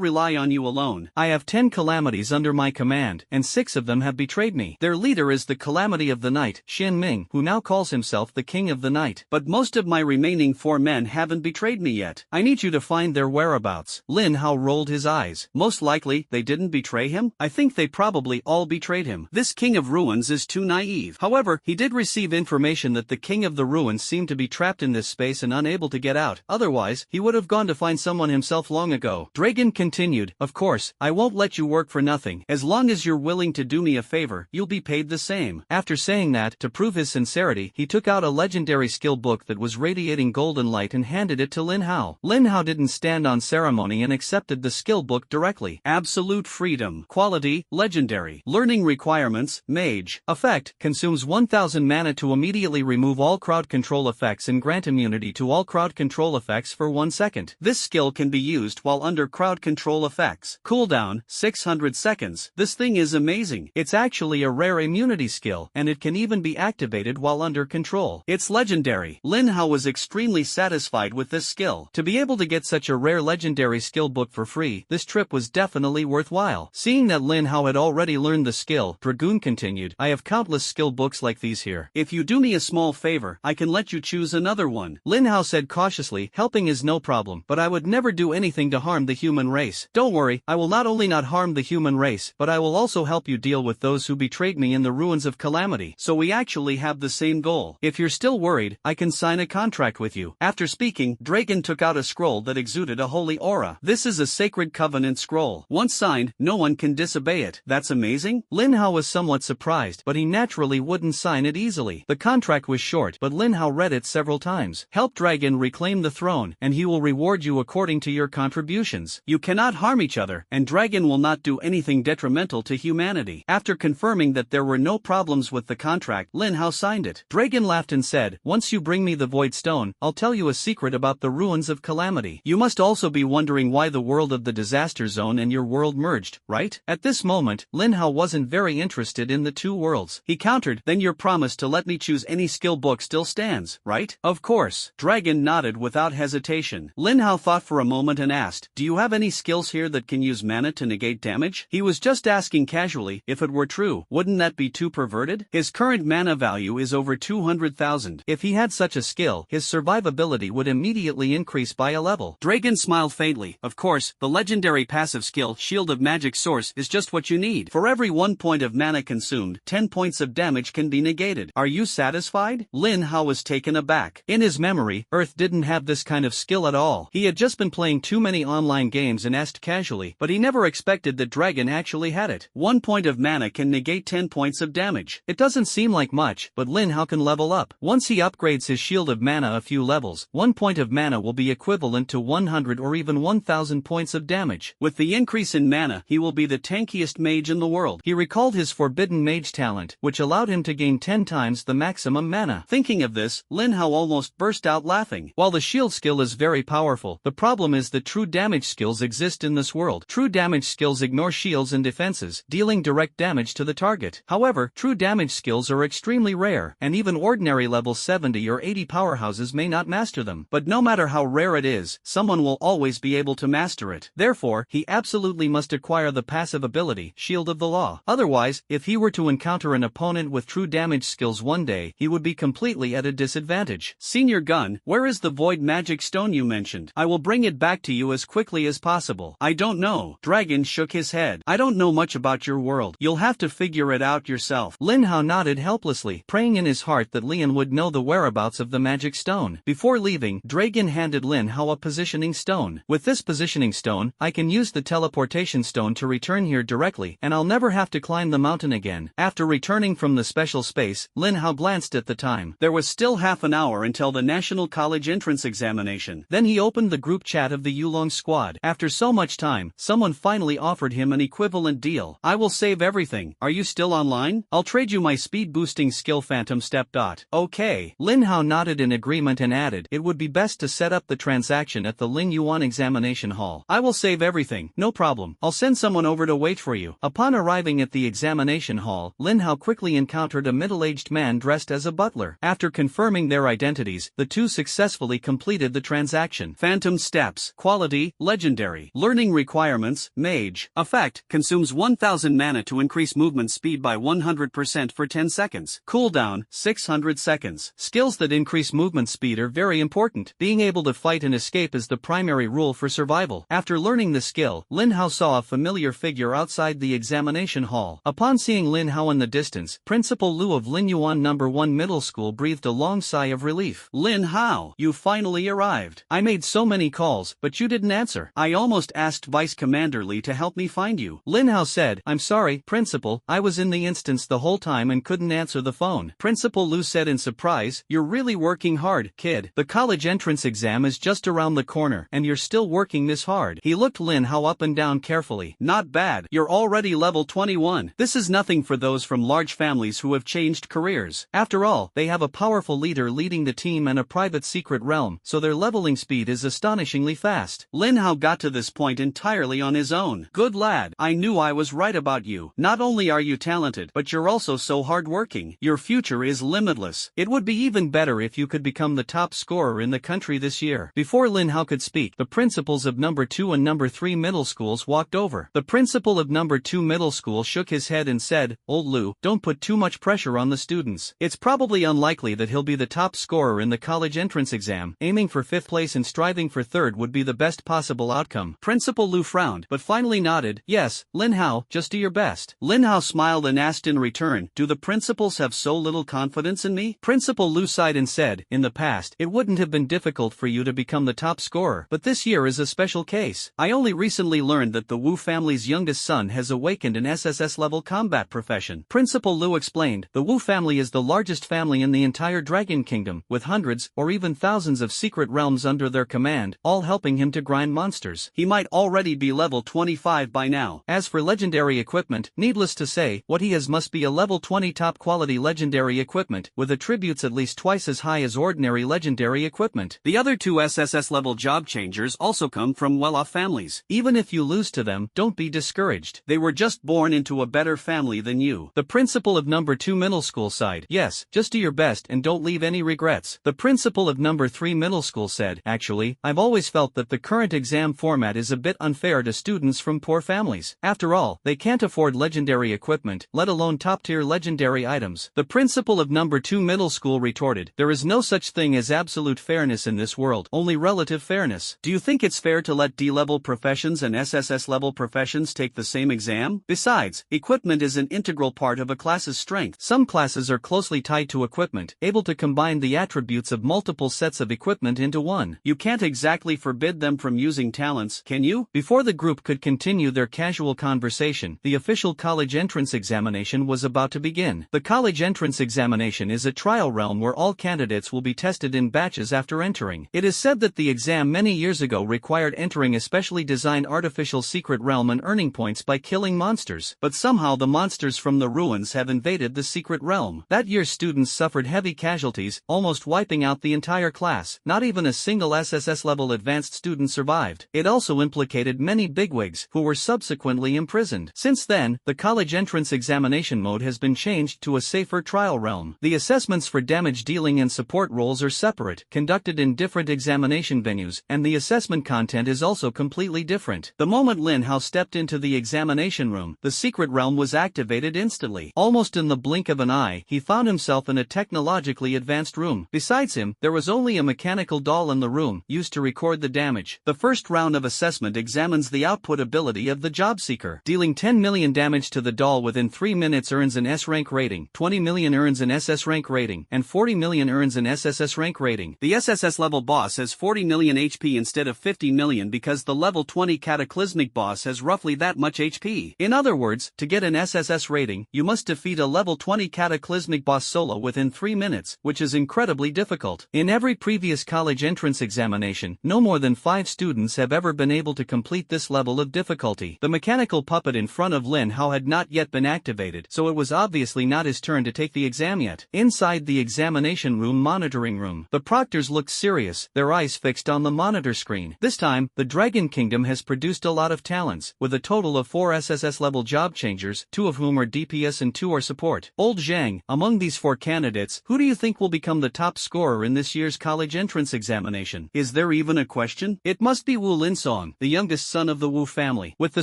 rely on you alone. I have 10 calamities under my command, and 6 of them have betrayed me. Their leader is the calamity of the night, Xin Ming, who now calls himself the king of the night. But most of my remaining 4 men haven't betrayed me yet. I need you to find their whereabouts. Lin Hao rolled his eyes. Most likely, they didn't betray him? I think they probably all betrayed him. This king of ruins is too naive. However, he did receive information that the king of the ruins seemed to be trapped in this space and unable to get out. Otherwise, he would have gone to find someone himself long ago. Dragon continued, of course, I won't let you work for nothing. As long as you're willing to do me a favor, you'll be paid the same. After saying that, to prove his sincerity, he took out a legendary skill book that was radiating golden light and handed it to Lin Hao. Lin Hao didn't stand on ceremony and accepted the skill book directly. Absolute freedom. Quality, legendary. Learning requirements, mage. Effect, consumes 1000 mana to immediately remove all crowd control effects and grant immunity to all crowd control effects for 1 second. This skill can be used while under crowd control effects. Cooldown, 600 seconds. This thing is amazing. It's actually a rare immunity skill, and it can even be activated while under control. It's legendary. Lin Hao was extremely satisfied with this skill. To be able to get such a rare legendary skill book for free, this trip was definitely worthwhile. Seeing that Lin Hao had already learned the skill, Dragoon continued, I have countless skill books like these here. If you do me a small favor, I can let you choose another one. Lin Hao said cautiously, helping is no problem, but I would never do anything to harm the human race. Don't worry, I will not only not harm the human race, but I will also help you deal with those who betrayed me in the ruins of calamity. So we actually have the same goal. If you're still worried, I can sign a contract with you. After speaking, Dragon took out a scroll that exuded a holy aura. This is a sacred covenant scroll. Once signed, no one can disobey it. That's amazing? Lin Hao was somewhat surprised, but he naturally wouldn't sign it easily. The contract was short, but Lin Hao read it several times. Help Dragon reclaim the throne, and he will reward you according to your contributions. You cannot harm each other, and Dragon will not do anything detrimental to humanity. After confirming that there were no problems with the contract, Lin Hao signed it. Dragon laughed and said, once you bring me the Void Stone, I'll tell you a secret about the ruins of calamity. You must also be wondering why the world of the disaster zone and your world merged, right? At this moment, Lin Hao wasn't very interested in the two worlds. He countered, then your promise to let me choose any skill book still stands, right? Of course. Dragon nodded without hesitation. Lin Hao thought for a moment and asked, do you have any skills here that can use mana to negate damage? He was just asking casually. If it were true, wouldn't that be too perverted? His current mana value is over 200,000. If he had such a skill, his survivability would immediately increase by a level. Dragon smiled faintly. Of course, the legendary passive skill, Shield of Magic Source, is just what you need. For every 1 point of mana consumed, 10 points of damage can be negated. Are you satisfied? Lin Hao was taken aback. In his memory, Earth didn't have this kind of skill at all. He had just been playing too many online games and asked casually, but he never expected that Dragon actually had it. 1 point of mana can negate 10 points of damage. It doesn't seem like much, but Lin Hao can level up. Once he upgrades his Shield of Mana a few levels, 1 point of mana will be equivalent to 100 or even 1000 points of damage. With the increase in mana, he will be the tankiest mage in the world. He recalled his Forbidden Mage talent, which allowed him to gain 10 times the maximum mana. Thinking of this, Lin Hao almost burst out laughing. While the shield skill is very powerful, the problem is that true damage skills exist in this world. True damage skills ignore shields and defenses, dealing direct damage to the target. However, true damage skills are extremely rare, and even ordinary level 70 or 80 powerhouses may not master them. But no matter how rare it is, someone will always be able to master it. Therefore, he absolutely must acquire the passive ability, Shield of the Law. Otherwise, if he were to encounter an opponent with true damage skills one day, he would be completely at a disadvantage. Senior Gun, where is the Void Magic Stone you mentioned? I will bring it back to you as quickly as possible. I don't know. Dragon shook his head. I don't know much about your world. You'll have to figure it out yourself. Lin Hao nodded helplessly, praying in his heart that Lian would know the whereabouts of the magic stone. Before leaving, Dragon handed Lin Hao a positioning stone. With this positioning stone, I can use the teleportation stone to return here directly, and I'll never have to climb the mountain again. After returning from the special space, Lin Hao glanced at the time. There was still half an hour until the National College entrance examination. Then he opened the group group chat of the Yulong squad. After so much time, someone finally offered him an equivalent deal. I will save everything. Are you still online? I'll trade you my speed-boosting skill phantom step. Okay. Lin Hao nodded in agreement and added, it would be best to set up the transaction at the Ling Yuan examination hall. I will save everything, no problem. I'll send someone over to wait for you. Upon arriving at the examination hall, Lin Hao quickly encountered a middle-aged man dressed as a butler. After confirming their identities, the two successfully completed the transaction. Phantom steps. Quality, legendary. Learning requirements, mage. Effect, consumes 1000 mana to increase movement speed by 100% for 10 seconds. Cooldown, 600 seconds. Skills that increase movement speed are very important. Being able to fight and escape is the primary rule for survival. After learning the skill, Lin Hao saw a familiar figure outside the examination hall. Upon seeing Lin Hao in the distance, Principal Lu of Lin Yuan No. 1 Middle School breathed a long sigh of relief. Lin Hao, you finally arrived. I made so many calls, but you didn't answer. I almost asked Vice Commander Li to help me find you. Lin Hao said, I'm sorry, Principal, I was in the instance the whole time and couldn't answer the phone. Principal Lu said in surprise, you're really working hard, kid. The college entrance exam is just around the corner, and you're still working this hard. He looked Lin Hao up and down carefully. Not bad. You're already level 21. This is nothing for those from large families who have changed careers. After all, they have a powerful leader leading the team and a private secret realm, so their leveling speed is astonishingly fast. Lin Hao got to this point entirely on his own. Good lad. I knew I was right about you. Not only are you talented, but you're also so hardworking. Your future is limitless. It would be even better if you could become the top scorer in the country this year. Before Lin Hao could speak, the principals of number 2 and number 3 middle schools walked over. The principal of number 2 middle school shook his head and said, Old Lu, don't put too much pressure on the students. It's probably unlikely that he'll be the top scorer in the college entrance exam. Aiming for 5th place and striving for 3rd would be the best possible outcome. Principal Lu frowned, but finally nodded. Yes, Lin Hao, just do your best. Lin Hao smiled and asked in return, do the principals have so little confidence in me? Principal Lu sighed and said, in the past, it wouldn't have been difficult for you to become the top scorer, but this year is a special case. I only recently learned that the Wu family's youngest son has awakened an SSS level combat profession. Principal Lu explained, the Wu family is the largest family in the entire Dragon Kingdom, with hundreds or even thousands of secret realms under their command, all helping him to grind monsters. He might already be level 25 by now. As for legendary equipment, needless to say, what he has must be a level 20 top quality legendary equipment, with attributes at least twice as high as ordinary legendary equipment. The other two SSS level job changers also come from well-off families. Even if you lose to them, don't be discouraged. They were just born into a better family than you. The principal of number 2 middle school sighed. Yes, just do your best and don't leave any regrets. The principal of number 3 middle school said, actually, I've always felt that the current exam format is a bit unfair to students from poor families. After all, they can't afford legendary equipment, let alone top-tier legendary items. The principal of number 2 middle school retorted, there is no such thing as absolute fairness in this world, only relative fairness. Do you think it's fair to let D-level professions and SSS-level professions take the same exam? Besides, equipment is an integral part of a class's strength. Some classes are closely tied to equipment, able to combine the attributes of multiple sets of equipment into one. You can't exactly forbid them from using talents, can you? Before the group could continue their casual conversation, the official college entrance examination was about to begin. The college entrance examination is a trial realm where all candidates will be tested in batches after entering. It is said that the exam many years ago required entering a specially designed artificial secret realm and earning points by killing monsters, but somehow the monsters from the ruins have invaded the secret realm. That year students suffered heavy casualties, almost wiping out the entire class. Not even a single SSS level advanced student survived. It also implicated many bigwigs, who were subsequently imprisoned. Since then, the college entrance examination mode has been changed to a safer trial realm. The assessments for damage dealing and support roles are separate, conducted in different examination venues, and the assessment content is also completely different. The moment Lin Hao stepped into the examination room, the secret realm was activated instantly. Almost in the blink of an eye, he found himself in a technologically advanced room. Besides him, there was only a mechanical doll in the room, used to record the damage. The first round of assessment examines the output ability of the job seeker. Dealing 10 million damage to the doll within 3 minutes earns an S rank rating, 20 million earns an SS rank rating, and 40 million earns an SSS rank rating. The SSS level boss has 40 million HP instead of 50 million because the level 20 cataclysmic boss has roughly that much HP. In other words, to get an SSS rating, you must defeat a level 20 cataclysmic boss solo within 3 minutes, which is incredibly difficult. In every previous college entrance examination, examination, no more than 5 students have ever been able to complete this level of difficulty. The mechanical puppet in front of Lin Hao had not yet been activated, so it was obviously not his turn to take the exam yet. Inside the examination room monitoring room, the proctors looked serious, their eyes fixed on the monitor screen. This time, the Dragon Kingdom has produced a lot of talents, with a total of 4 SSS level job changers, 2 of whom are DPS and 2 are support. Old Zhang, among these 4 candidates, who do you think will become the top scorer in this year's college entrance examination? Is there even a question? It must be Wu Linsong, the youngest son of the Wu family. With the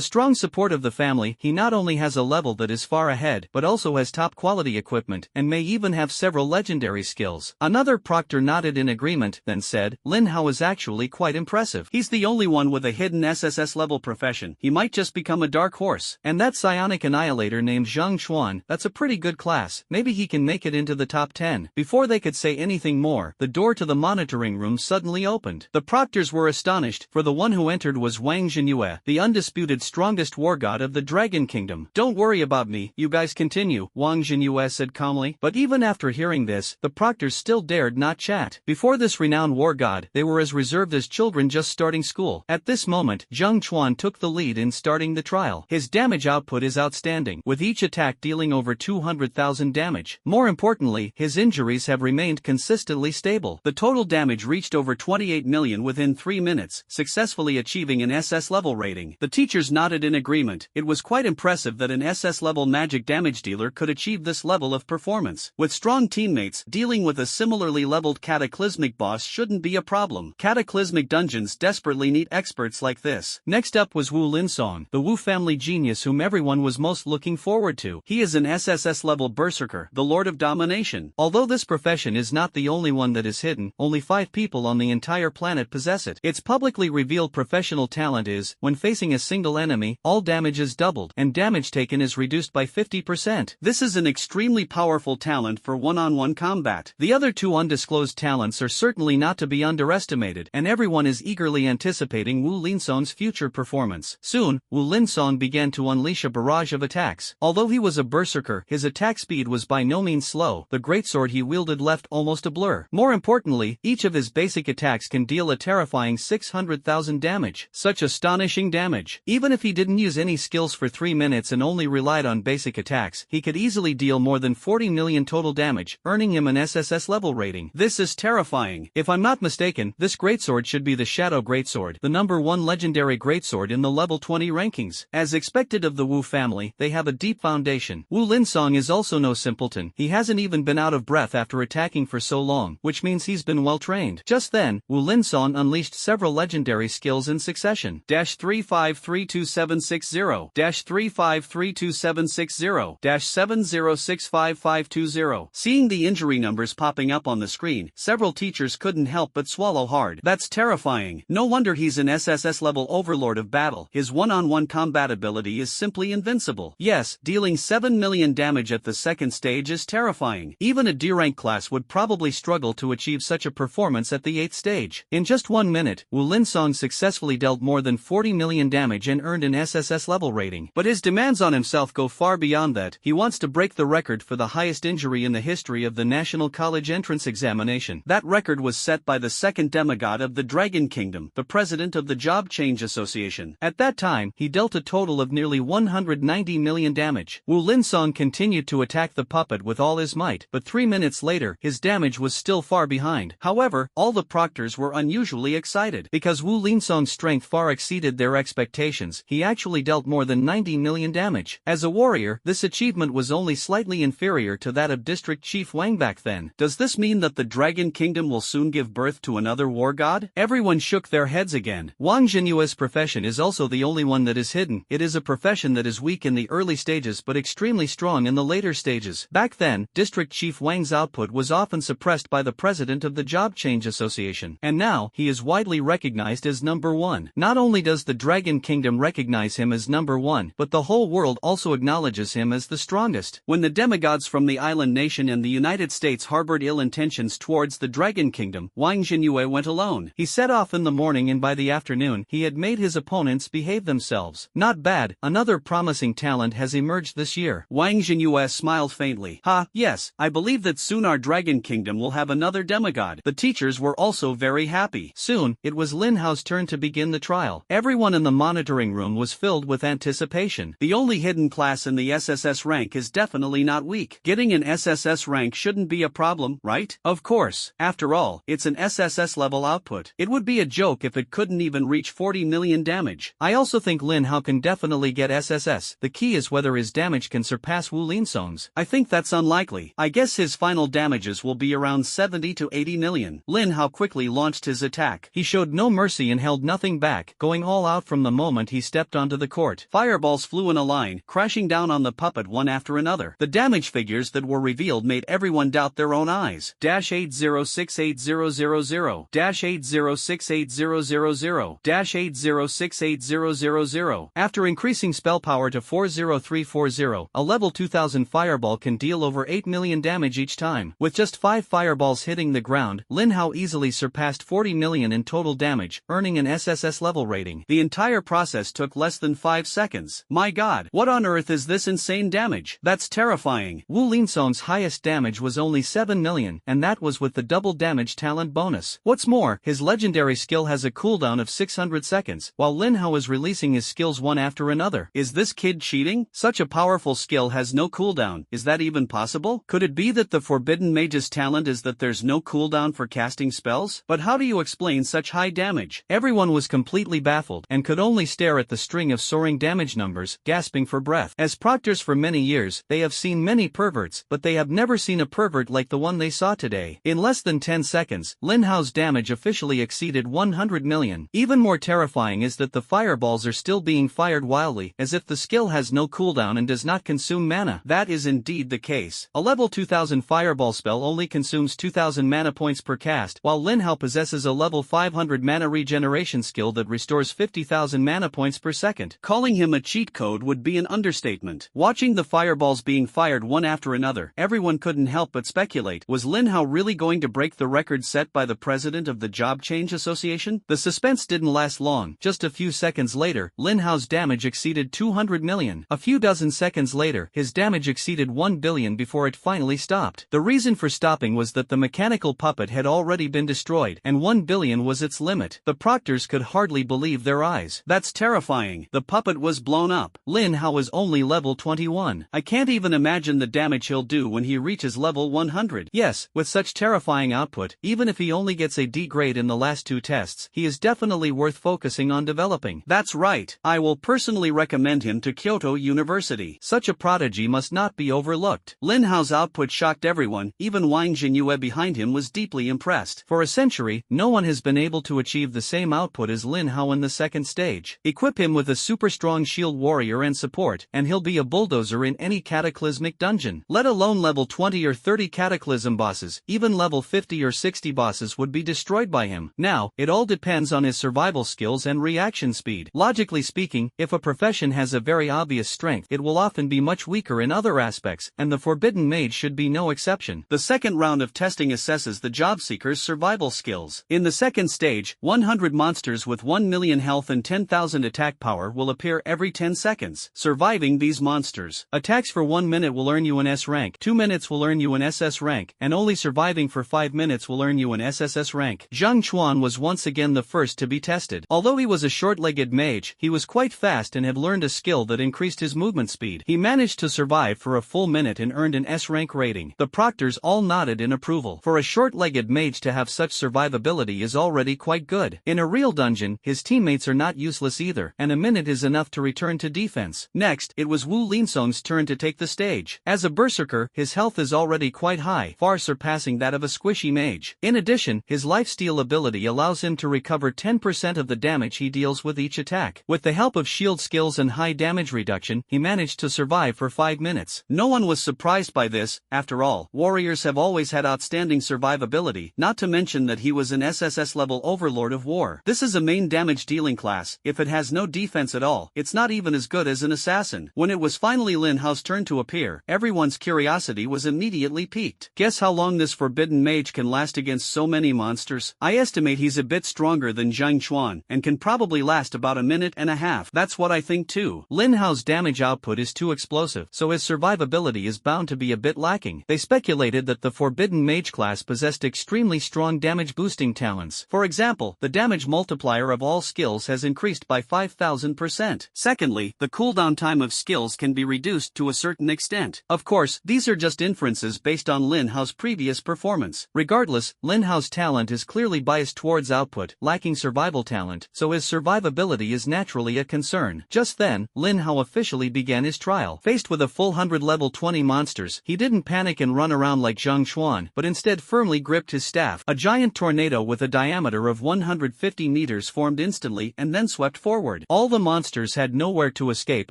strong support of the family, he not only has a level that is far ahead, but also has top quality equipment, and may even have several legendary skills. Another proctor nodded in agreement, then said, Lin Hao is actually quite impressive. He's the only one with a hidden SSS level profession. He might just become a dark horse. And that psionic annihilator named Zhang Xuan, that's a pretty good class. Maybe he can make it into the top 10. Before they could say anything more, the door to the monitoring room suddenly opened. The proctors were astonished, for the one who entered was Wang Jinyue, the undisputed strongest war god of the Dragon Kingdom. Don't worry about me, you guys continue, Wang Jinyue said calmly. But even after hearing this, the proctors still dared not chat. Before this renowned war god, they were as reserved as children just starting school. At this moment, Zhang Chuan took the lead in starting the trial. His damage output is outstanding, with each attack dealing over 200,000 damage. More importantly, his injuries have remained consistently stable. The total damage reached over 28 million within 3 minutes, successfully achieving an SS level rating. The teachers nodded in agreement. It was quite impressive that an SS level magic damage dealer could achieve this level of performance. With strong teammates, dealing with a similarly leveled cataclysmic boss shouldn't be a problem. Cataclysmic dungeons desperately need experts like this. Next up was Wu Linsong, the Wu family genius whom everyone was most looking forward to. He is an SSS level berserker, the Lord of Domination. Although this profession is not the only one that is hidden, only 5 people on the entire planet possess it. Its publicly revealed professional talent is, when facing a single enemy, all damage is doubled, and damage taken is reduced by 50%. This is an extremely powerful talent for one-on-one combat. The other 2 undisclosed talents are certainly not to be underestimated, and everyone is eagerly anticipating Wu Linsong's future performance. Soon, Wu Linsong began to unleash a barrage of attacks. Although he was a berserker, his attack speed was by no means slow. The greatsword he wielded left almost a blur. More importantly, each of his basic attacks can deal a terrifying 600,000 damage. Such astonishing damage. Even if he didn't use any skills for 3 minutes and only relied on basic attacks, he could easily deal more than 40 million total damage, earning him an SSS level rating. This is terrifying. If I'm not mistaken, this greatsword should be the Shadow Greatsword, the number 1 legendary greatsword in the level 20 rankings. As expected of the Wu family, they have a deep foundation. Wu Linsong is also no simpleton. He hasn't even been out of breath after attacking for so long, which means he's been well trained. Just then, Wu Linsong unleashed several legendary skills in succession. -3532760, -3532760, -7065520. Seeing the injury numbers popping up on the screen, several teachers couldn't help but swallow hard. That's terrifying. No wonder he's an SSS level overlord of battle. His one-on-one combat ability is simply invincible. Yes, dealing 7 million damage at the second stage is terrifying. Even a D-rank class would probably struggle to achieve such a performance at the 8th stage. In just 1 minute, Wu Linsong successfully dealt more than 40 million damage and earned an SSS level rating. But his demands on himself go far beyond that. He wants to break the record for the highest injury in the history of the National College Entrance Examination. That record was set by the second demigod of the Dragon Kingdom, the president of the Job Change Association. At that time, he dealt a total of nearly 190 million damage. Wu Linsong continued to attack the puppet with all his might, but 3 minutes later, his damage was still far behind. However, all the proctors were unusually excited. Because Wu Linsong's strength far exceeded their expectations, he actually dealt more than 90 million damage. As a warrior, this achievement was only slightly inferior to that of District Chief Wang back then. Does this mean that the Dragon Kingdom will soon give birth to another war god? Everyone shook their heads again. Wang Jinyue's profession is also the only one that is hidden. It is a profession that is weak in the early stages but extremely strong in the later stages. Back then, District Chief Wang's output was often suppressed by the president of the Job Change Association, and now he is widely recognized as number 1. Not only does the Dragon Kingdom recognize him as number 1, but the whole world also acknowledges him as the strongest. When the demigods from the island nation and the United States harbored ill intentions towards the Dragon Kingdom, Wang Jinyue went alone. He set off in the morning and by the afternoon, he had made his opponents behave themselves. Not bad, another promising talent has emerged this year. Wang Jinyue smiled faintly. Yes, I believe that soon our Dragon Kingdom will have another demigod. The teachers were also very happy. ready. Soon, it was Lin Hao's turn to begin the trial. Everyone in the monitoring room was filled with anticipation. The only hidden class in the SSS rank is definitely not weak. Getting an SSS rank shouldn't be a problem, right? Of course. After all, it's an SSS level output. It would be a joke if it couldn't even reach 40 million damage. I also think Lin Hao can definitely get SSS. The key is whether his damage can surpass Wu Linsong's. I think that's unlikely. I guess his final damages will be around 70 to 80 million. Lin Hao quickly launched his attack. He showed no mercy and held nothing back, going all out from the moment he stepped onto the court. Fireballs flew in a line, crashing down on the puppet one after another. The damage figures that were revealed made everyone doubt their own eyes. -80680000, -80680000, -80680000. After increasing spell power to 40340, a level 2000 fireball can deal over 8 million damage each time. With just 5 fireballs hitting the ground, Lin Hao easily surpassed 40 million in total damage, earning an SSS level rating. The entire process took less than 5 seconds. My god, what on earth is this insane damage? That's terrifying. Wu Linsong's highest damage was only 7 million, and that was with the double damage talent bonus. What's more, his legendary skill has a cooldown of 600 seconds, while Lin Hao is releasing his skills one after another. Is this kid cheating? Such a powerful skill has no cooldown. Is that even possible? Could it be that the Forbidden Mage's talent is that there's no cooldown for casting spells? But how do you explain such high damage? Everyone was completely baffled, and could only stare at the string of soaring damage numbers, gasping for breath. As proctors for many years, they have seen many perverts, but they have never seen a pervert like the one they saw today. In less than 10 seconds, Lin Hao's damage officially exceeded 100 million. Even more terrifying is that the fireballs are still being fired wildly, as if the skill has no cooldown and does not consume mana. That is indeed the case. A level 2000 fireball spell only consumes 2000 mana points per cast, while Lin Hao possesses a level 500 mana regeneration skill that restores 50,000 mana points per second. Calling him a cheat code would be an understatement. Watching the fireballs being fired one after another, everyone couldn't help but speculate, was Lin Hao really going to break the record set by the president of the Job Change Association? The suspense didn't last long. Just a few seconds later, Lin Hao's damage exceeded 200 million. A few dozen seconds later, his damage exceeded 1 billion before it finally stopped. The reason for stopping was that the mechanical puppet had already been destroyed, and 1 billion was its limit. The proctors could hardly believe their eyes. That's terrifying. The puppet was blown up. Lin Hao is only level 21. I can't even imagine the damage he'll do when he reaches level 100. Yes, with such terrifying output, even if he only gets a D grade in the last 2 tests, he is definitely worth focusing on developing. That's right. I will personally recommend him to Kyoto University. Such a prodigy must not be overlooked. Lin Hao's output shocked everyone. Even Wang Jinyue behind him was deeply impressed. For a century, no one has been able to achieve the same output as Lin Hao in the second stage. Equip him with a super strong shield warrior and support, and he'll be a bulldozer in any cataclysmic dungeon. Let alone level 20 or 30 cataclysm bosses, even level 50 or 60 bosses would be destroyed by him. Now, it all depends on his survival skills and reaction speed. Logically speaking, if a profession has a very obvious strength, it will often be much weaker in other aspects, and the Forbidden Mage should be no exception. The second round of testing assesses the job seeker's survival skills. In the second stage, 100 monsters with 1 million health and 10,000 attack power will appear every 10 seconds. Surviving these monsters. Attacks for 1 minute will earn you an S rank, 2 minutes will earn you an SS rank, and only surviving for 5 minutes will earn you an SSS rank. Zhang Chuan was once again the first to be tested. Although he was a short-legged mage, he was quite fast and had learned a skill that increased his movement speed. He managed to survive for a full minute and earned an S rank rating. The proctors all nodded in approval. For a short-legged mage to have such survivability is already quite good. In a real dungeon, his teammates are not useless either, and a minute is enough to return to defense. Next, it was Wu Linsong's turn to take the stage. As a berserker, his health is already quite high, far surpassing that of a squishy mage. In addition, his lifesteal ability allows him to recover 10% of the damage he deals with each attack. With the help of shield skills and high damage reduction, he managed to survive for 5 minutes. No one was surprised by this. After all, warriors have always had outstanding survivability, not to mention that he was an SSS level overlord of war. This is a main damage dealing class. If it has no defense at all, it's not even as good as an assassin. When it was finally Lin Hao's turn to appear, everyone's curiosity was immediately piqued. Guess how long this forbidden mage can last against so many monsters? I estimate he's a bit stronger than Zhang Chuan, and can probably last about a minute and a half. That's what I think too. Lin Hao's damage output is too explosive, so his survivability is bound to be a bit lacking. They speculated that the forbidden mage class possessed extremely strong damage boosting talent balance. For example, the damage multiplier of all skills has increased by 5,000%. Secondly, the cooldown time of skills can be reduced to a certain extent. Of course, these are just inferences based on Lin Hao's previous performance. Regardless, Lin Hao's talent is clearly biased towards output, lacking survival talent, so his survivability is naturally a concern. Just then, Lin Hao officially began his trial. Faced with a full 100 level 20 monsters, he didn't panic and run around like Zhang Xuan, but instead firmly gripped his staff. A giant tornado with a diameter of 150 meters formed instantly and then swept forward. All the monsters had nowhere to escape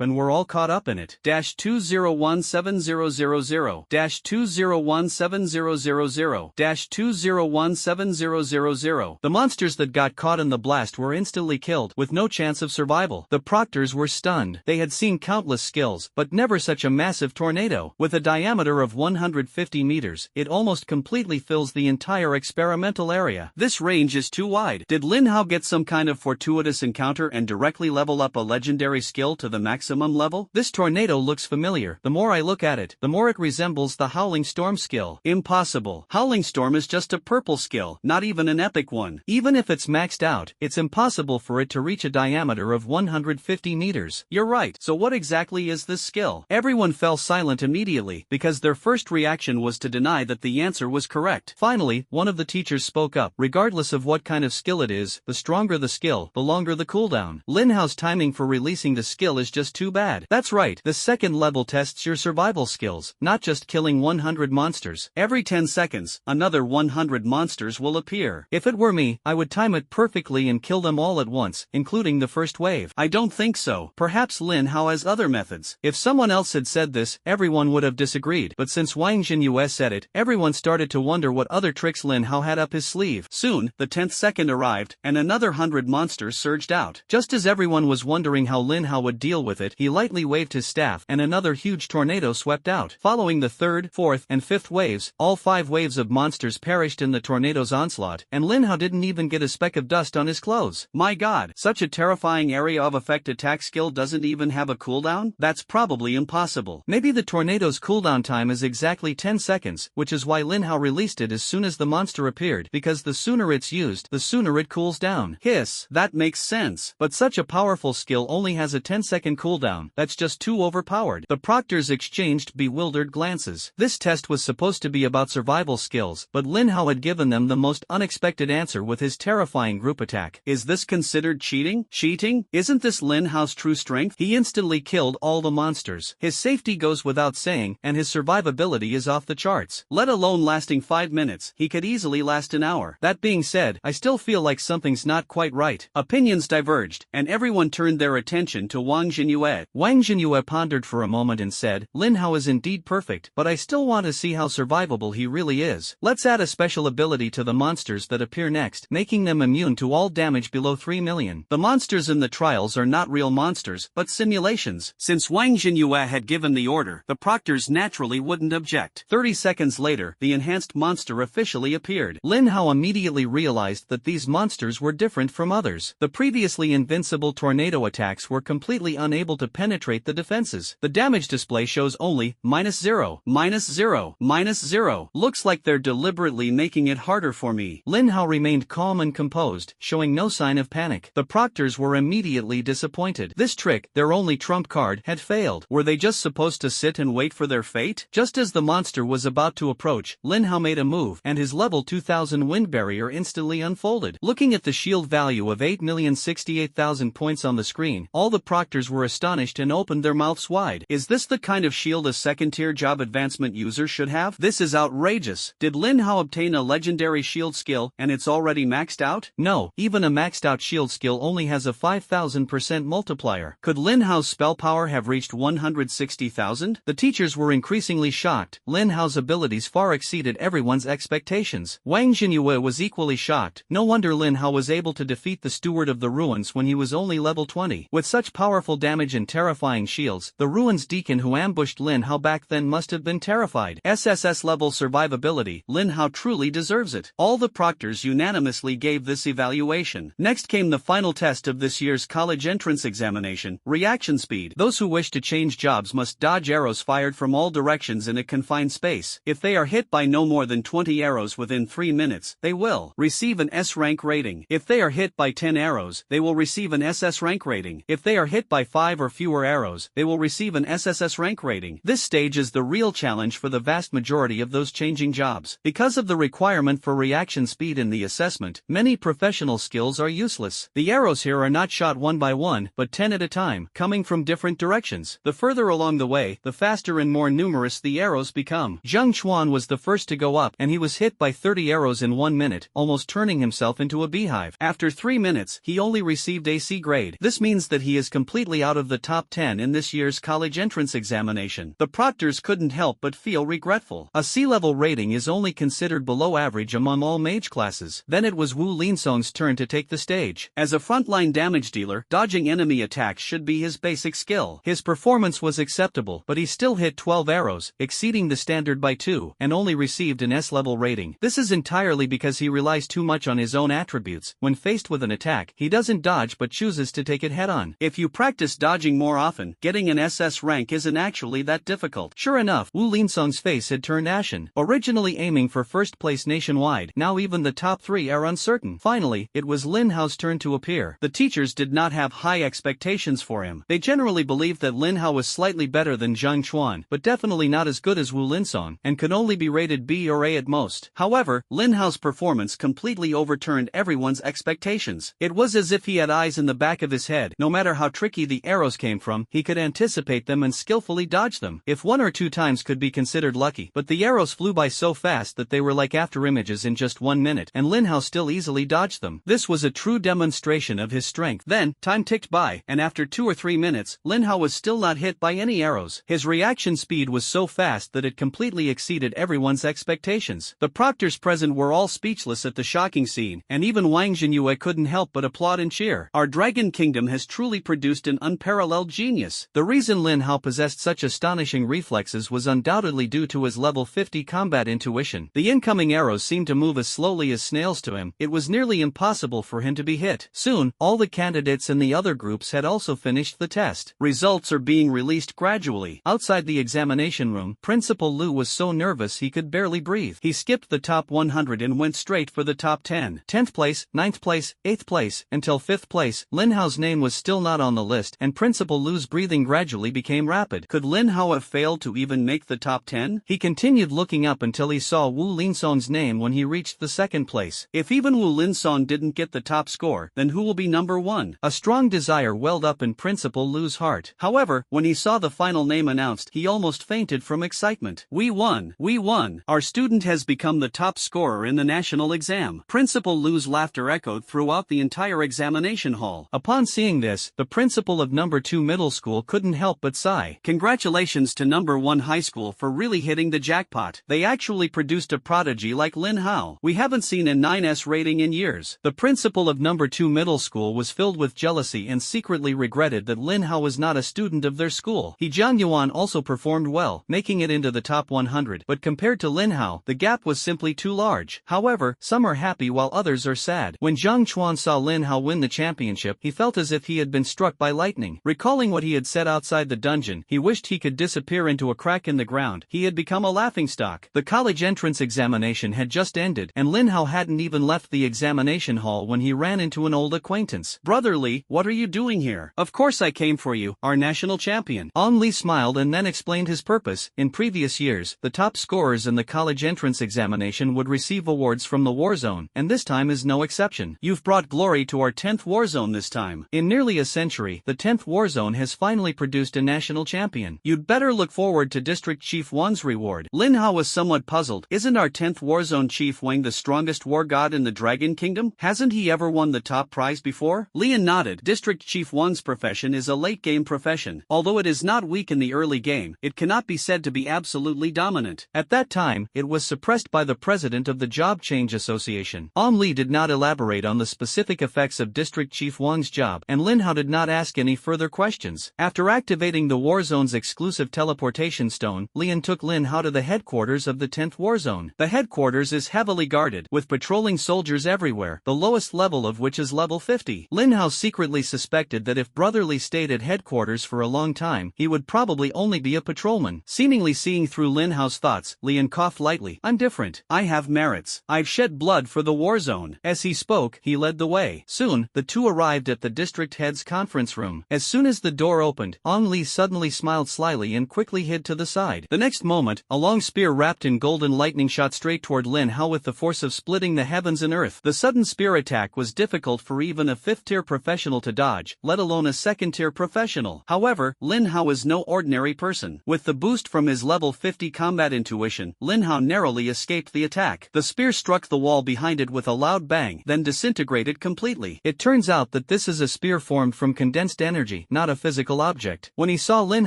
and were all caught up in it. 201700 201700 201700. The monsters that got caught in the blast were instantly killed, with no chance of survival. The proctors were stunned. They had seen countless skills, but never such a massive tornado. With a diameter of 150 meters, it almost completely fills the entire experimental area. This range is too wide. Did Lin Hao get some kind of fortuitous encounter and directly level up a legendary skill to the maximum level? This tornado looks familiar. The more I look at it, the more it resembles the Howling Storm skill. Impossible. Howling Storm is just a purple skill, not even an epic one. Even if it's maxed out, it's impossible for it to reach a diameter of 150 meters. You're right. So what exactly is this skill? Everyone fell silent immediately, because their first reaction was to deny that the answer was correct. Finally, one of the teachers spoke up. Regardless of what kind of skill it is, the stronger the skill, the longer the cooldown. Lin Hao's timing for releasing the skill is just too bad. That's right, the second level tests your survival skills, not just killing 100 monsters. Every 10 seconds, another 100 monsters will appear. If it were me, I would time it perfectly and kill them all at once, including the first wave. I don't think so. Perhaps Lin Hao has other methods. If someone else had said this, everyone would have disagreed. But since Wang Jinyue said it, everyone started to wonder what other tricks Lin Hao had up his sleeve. Soon, the 10th second arrived, and another 100 monsters surged out. Just as everyone was wondering how Lin Hao would deal with it, he lightly waved his staff, and another huge tornado swept out. Following the third, fourth, and fifth waves, all 5 waves of monsters perished in the tornado's onslaught, and Lin Hao didn't even get a speck of dust on his clothes. My god, such a terrifying area of effect attack skill doesn't even have a cooldown? That's probably impossible. Maybe the tornado's cooldown time is exactly 10 seconds, which is why Lin Hao released it as soon as the monster appeared, because the sooner it's used, the sooner it cools down. Hiss, that makes sense. But such a powerful skill only has a 10-second cooldown. That's just too overpowered. The proctors exchanged bewildered glances. This test was supposed to be about survival skills, but Lin Hao had given them the most unexpected answer with his terrifying group attack. Is this considered cheating? Cheating? Isn't this Lin Hao's true strength? He instantly killed all the monsters. His safety goes without saying, and his survivability is off the charts. Let alone lasting 5 minutes, he could easily last an hour. That being said, I still feel like something's not quite right. Opinions diverged, and everyone turned their attention to Wang Jinyue. Wang Jinyue pondered for a moment and said, Lin Hao is indeed perfect, but I still want to see how survivable he really is. Let's add a special ability to the monsters that appear next, making them immune to all damage below 3 million. The monsters in the trials are not real monsters, but simulations. Since Wang Jinyue had given the order, the proctors naturally wouldn't object. 30 seconds later, the enhanced monster officially appeared. Lin Hao immediately realized that these monsters were different from others. The previously invincible tornado attacks were completely unable to penetrate the defenses. The damage display shows only -0, -0, -0. Looks like they're deliberately making it harder for me. Lin Hao remained calm and composed, showing no sign of panic. The proctors were immediately disappointed. This trick, their only trump card, had failed. Were they just supposed to sit and wait for their fate? Just as the monster was about to approach, Lin Hao made a move, and his level 2000 wind barrier instantly unfolded. Looking at the shield value of 8,068,000 points on the screen, all the proctors were astonished and opened their mouths wide. Is this the kind of shield a second-tier job advancement user should have? This is outrageous. Did Lin Hao obtain a legendary shield skill, and it's already maxed out? No, even a maxed out shield skill only has a 5,000% multiplier. Could Lin Hao's spell power have reached 160,000? The teachers were increasingly shocked. Lin Hao's abilities far exceeded everyone's expectations. Wang Jinyue was equally shocked. No wonder Lin Hao was able to defeat the Steward of the Ruins when he was only level 20. With such powerful damage and terrifying shields, the Ruins Deacon who ambushed Lin Hao back then must have been terrified. SSS level survivability, Lin Hao truly deserves it. All the proctors unanimously gave this evaluation. Next came the final test of this year's college entrance examination, reaction speed. Those who wish to change jobs must dodge arrows fired from all directions in a confined space. If they are hit by no more than 20 arrows within 3 minutes, they will receive an S rank rating. If they are hit by 10 arrows, they will receive an SS rank rating. If they are hit by 5 or fewer arrows, they will receive an SSS rank rating. This stage is the real challenge for the vast majority of those changing jobs. Because of the requirement for reaction speed in the assessment, many professional skills are useless. The arrows here are not shot one by one, but 10 at a time, coming from different directions. The further along the way, the faster and more numerous the arrows become. Zhang Chuan was the first to go up, and he was hit by 30 arrows in 1 minute, almost turning himself into a beehive. After 3 minutes, he only received a C grade. This means that he is completely out of the top 10 in this year's college entrance examination. The proctors couldn't help but feel regretful. A C-level rating is only considered below average among all mage classes. Then it was Wu Linsong's turn to take the stage. As a frontline damage dealer, dodging enemy attacks should be his basic skill. His performance was acceptable, but he still hit 12 arrows, exceeding the standard by 2, and only received an S-level rating. This is entirely because he relies too much on his own attributes. When faced with an attack, he doesn't dodge but chooses to take it head-on. If you practice dodging more often, getting an SS rank isn't actually that difficult. Sure enough, Wu Linsong's face had turned ashen. Originally aiming for first place nationwide, now even the top 3 are uncertain. Finally, it was Lin Hao's turn to appear. The teachers did not have high expectations for him. They generally believed that Lin Hao was slightly better than Zhang Chuan, but definitely not as good as Wu Linsong, and could only be rated B or A at most. However, Lin Hao's performance completely overturned everyone's expectations. It was as if he had eyes in the back of his head. No matter how tricky the arrows came from, he could anticipate them and skillfully dodge them. If 1 or 2 times could be considered lucky, but the arrows flew by so fast that they were like after images in just 1 minute, and Lin Hao still easily dodged them. This was a true demonstration of his strength. Then, time ticked by, and after 2 or 3 minutes, Lin Hao was still not hit by any arrows. His reaction speed was so fast that it completely exceeded everyone's expectations. The proctors present were all speechless at the shocking scene, and even Wang Jinyue couldn't help but applaud and cheer. Our Dragon Kingdom has truly produced an unparalleled genius. The reason Lin Hao possessed such astonishing reflexes was undoubtedly due to his level 50 combat intuition. The incoming arrows seemed to move as slowly as snails to him. It was nearly impossible for him to be hit. Soon, all the candidates in the other groups had also finished the test. Results are being released gradually. Outside the examination room, Principal Lu was so nervous he could barely breathe. He skipped the top 100 and went straight for the top 10. 10th place, 9th place, 8th place, until 5th place. Lin Hao's name was still not on the list, and Principal Lu's breathing gradually became rapid. Could Lin Hao have failed to even make the top 10? He continued looking up until he saw Wu Linsong's name when he reached the 2nd place. If even Wu Linsong didn't get the top score, then who will be number 1? A strong desire welled up in Principal Lu's heart. However, when he saw the final name announced, he almost fainted from excitement. We won! We won! Our student has become the top scorer in the national exam. Principal Lu's laughter echoed throughout the entire examination hall. Upon seeing this, the principal of number 2 middle school couldn't help but sigh. Congratulations to number 1 high school for really hitting the jackpot. They actually produced a prodigy like Lin Hao. We haven't seen a 9S rating in years. The principal of number 2 middle school was filled with jealousy and secretly regretted that Lin Hao was not a student of their school. He Zhang Yuan also performed well, making it into the top 100, but compared to Lin Hao, the gap was simply too large. However, some are happy while others are sad. When Zhang Chuan saw Lin Hao win the championship, he felt as if he had been struck by lightning. Recalling what he had said outside the dungeon, he wished he could disappear into a crack in the ground. He had become a laughingstock. The college entrance examination had just ended, and Lin Hao hadn't even left the examination hall when he ran into an old acquaintance. "Brother Li, what are you doing here?" "Of course I came for you, our national champion." On Li smiled and then explained his purpose. In previous years, the top scorers in the college entrance examination would receive awards from the war zone, and this time is no exception. You've brought glory to our 10th war zone this time. In nearly a century, the 10th war zone has finally produced a national champion. You'd better look forward to District Chief Wan's reward. Lin Hao was somewhat puzzled. Isn't our 10th war zone Chief Wang the strongest war god in the Dragon Kingdom? Hasn't he ever won the top prize before? Lian nodded. District Chief Wan's profession is a late-game profession. Although it is not weak in the early game, it cannot be said to be absolutely dominant. At that time, it was suppressed by the president of the Job Change Association. Li did not elaborate on the specific effects of District Chief Wang's job, and Lin Hao did not ask any further questions. After activating the war zone's exclusive teleportation stone, Lian took Lin Hao to the headquarters of the 10th war zone. The headquarters is heavily guarded, with patrolling soldiers everywhere, the lowest level of which is level 50. Lin Hao secretly suspected that if Brother Li stayed at headquarters for a long time, he would probably only be a patrolman. Seemingly seeing through Lin Hao's thoughts, Lian coughed lightly. "I'm different. I have merits. I've shed blood blood for the war zone. As he spoke, he led the way. Soon, the two arrived at the district head's conference room. As soon as the door opened, Ong Li suddenly smiled slyly and quickly hid to the side. The next moment, a long spear wrapped in golden lightning shot straight toward Lin Hao with the force of splitting the heavens and earth. The sudden spear attack was difficult for even a 5th-tier professional to dodge, let alone a 2nd-tier professional. However, Lin Hao is no ordinary person. With the boost from his level 50 combat intuition, Lin Hao narrowly escaped the attack. The spear struck the wall behind it with a loud bang, then disintegrated completely. It turns out that this is a spear formed from condensed energy, not a physical object. When he saw Lin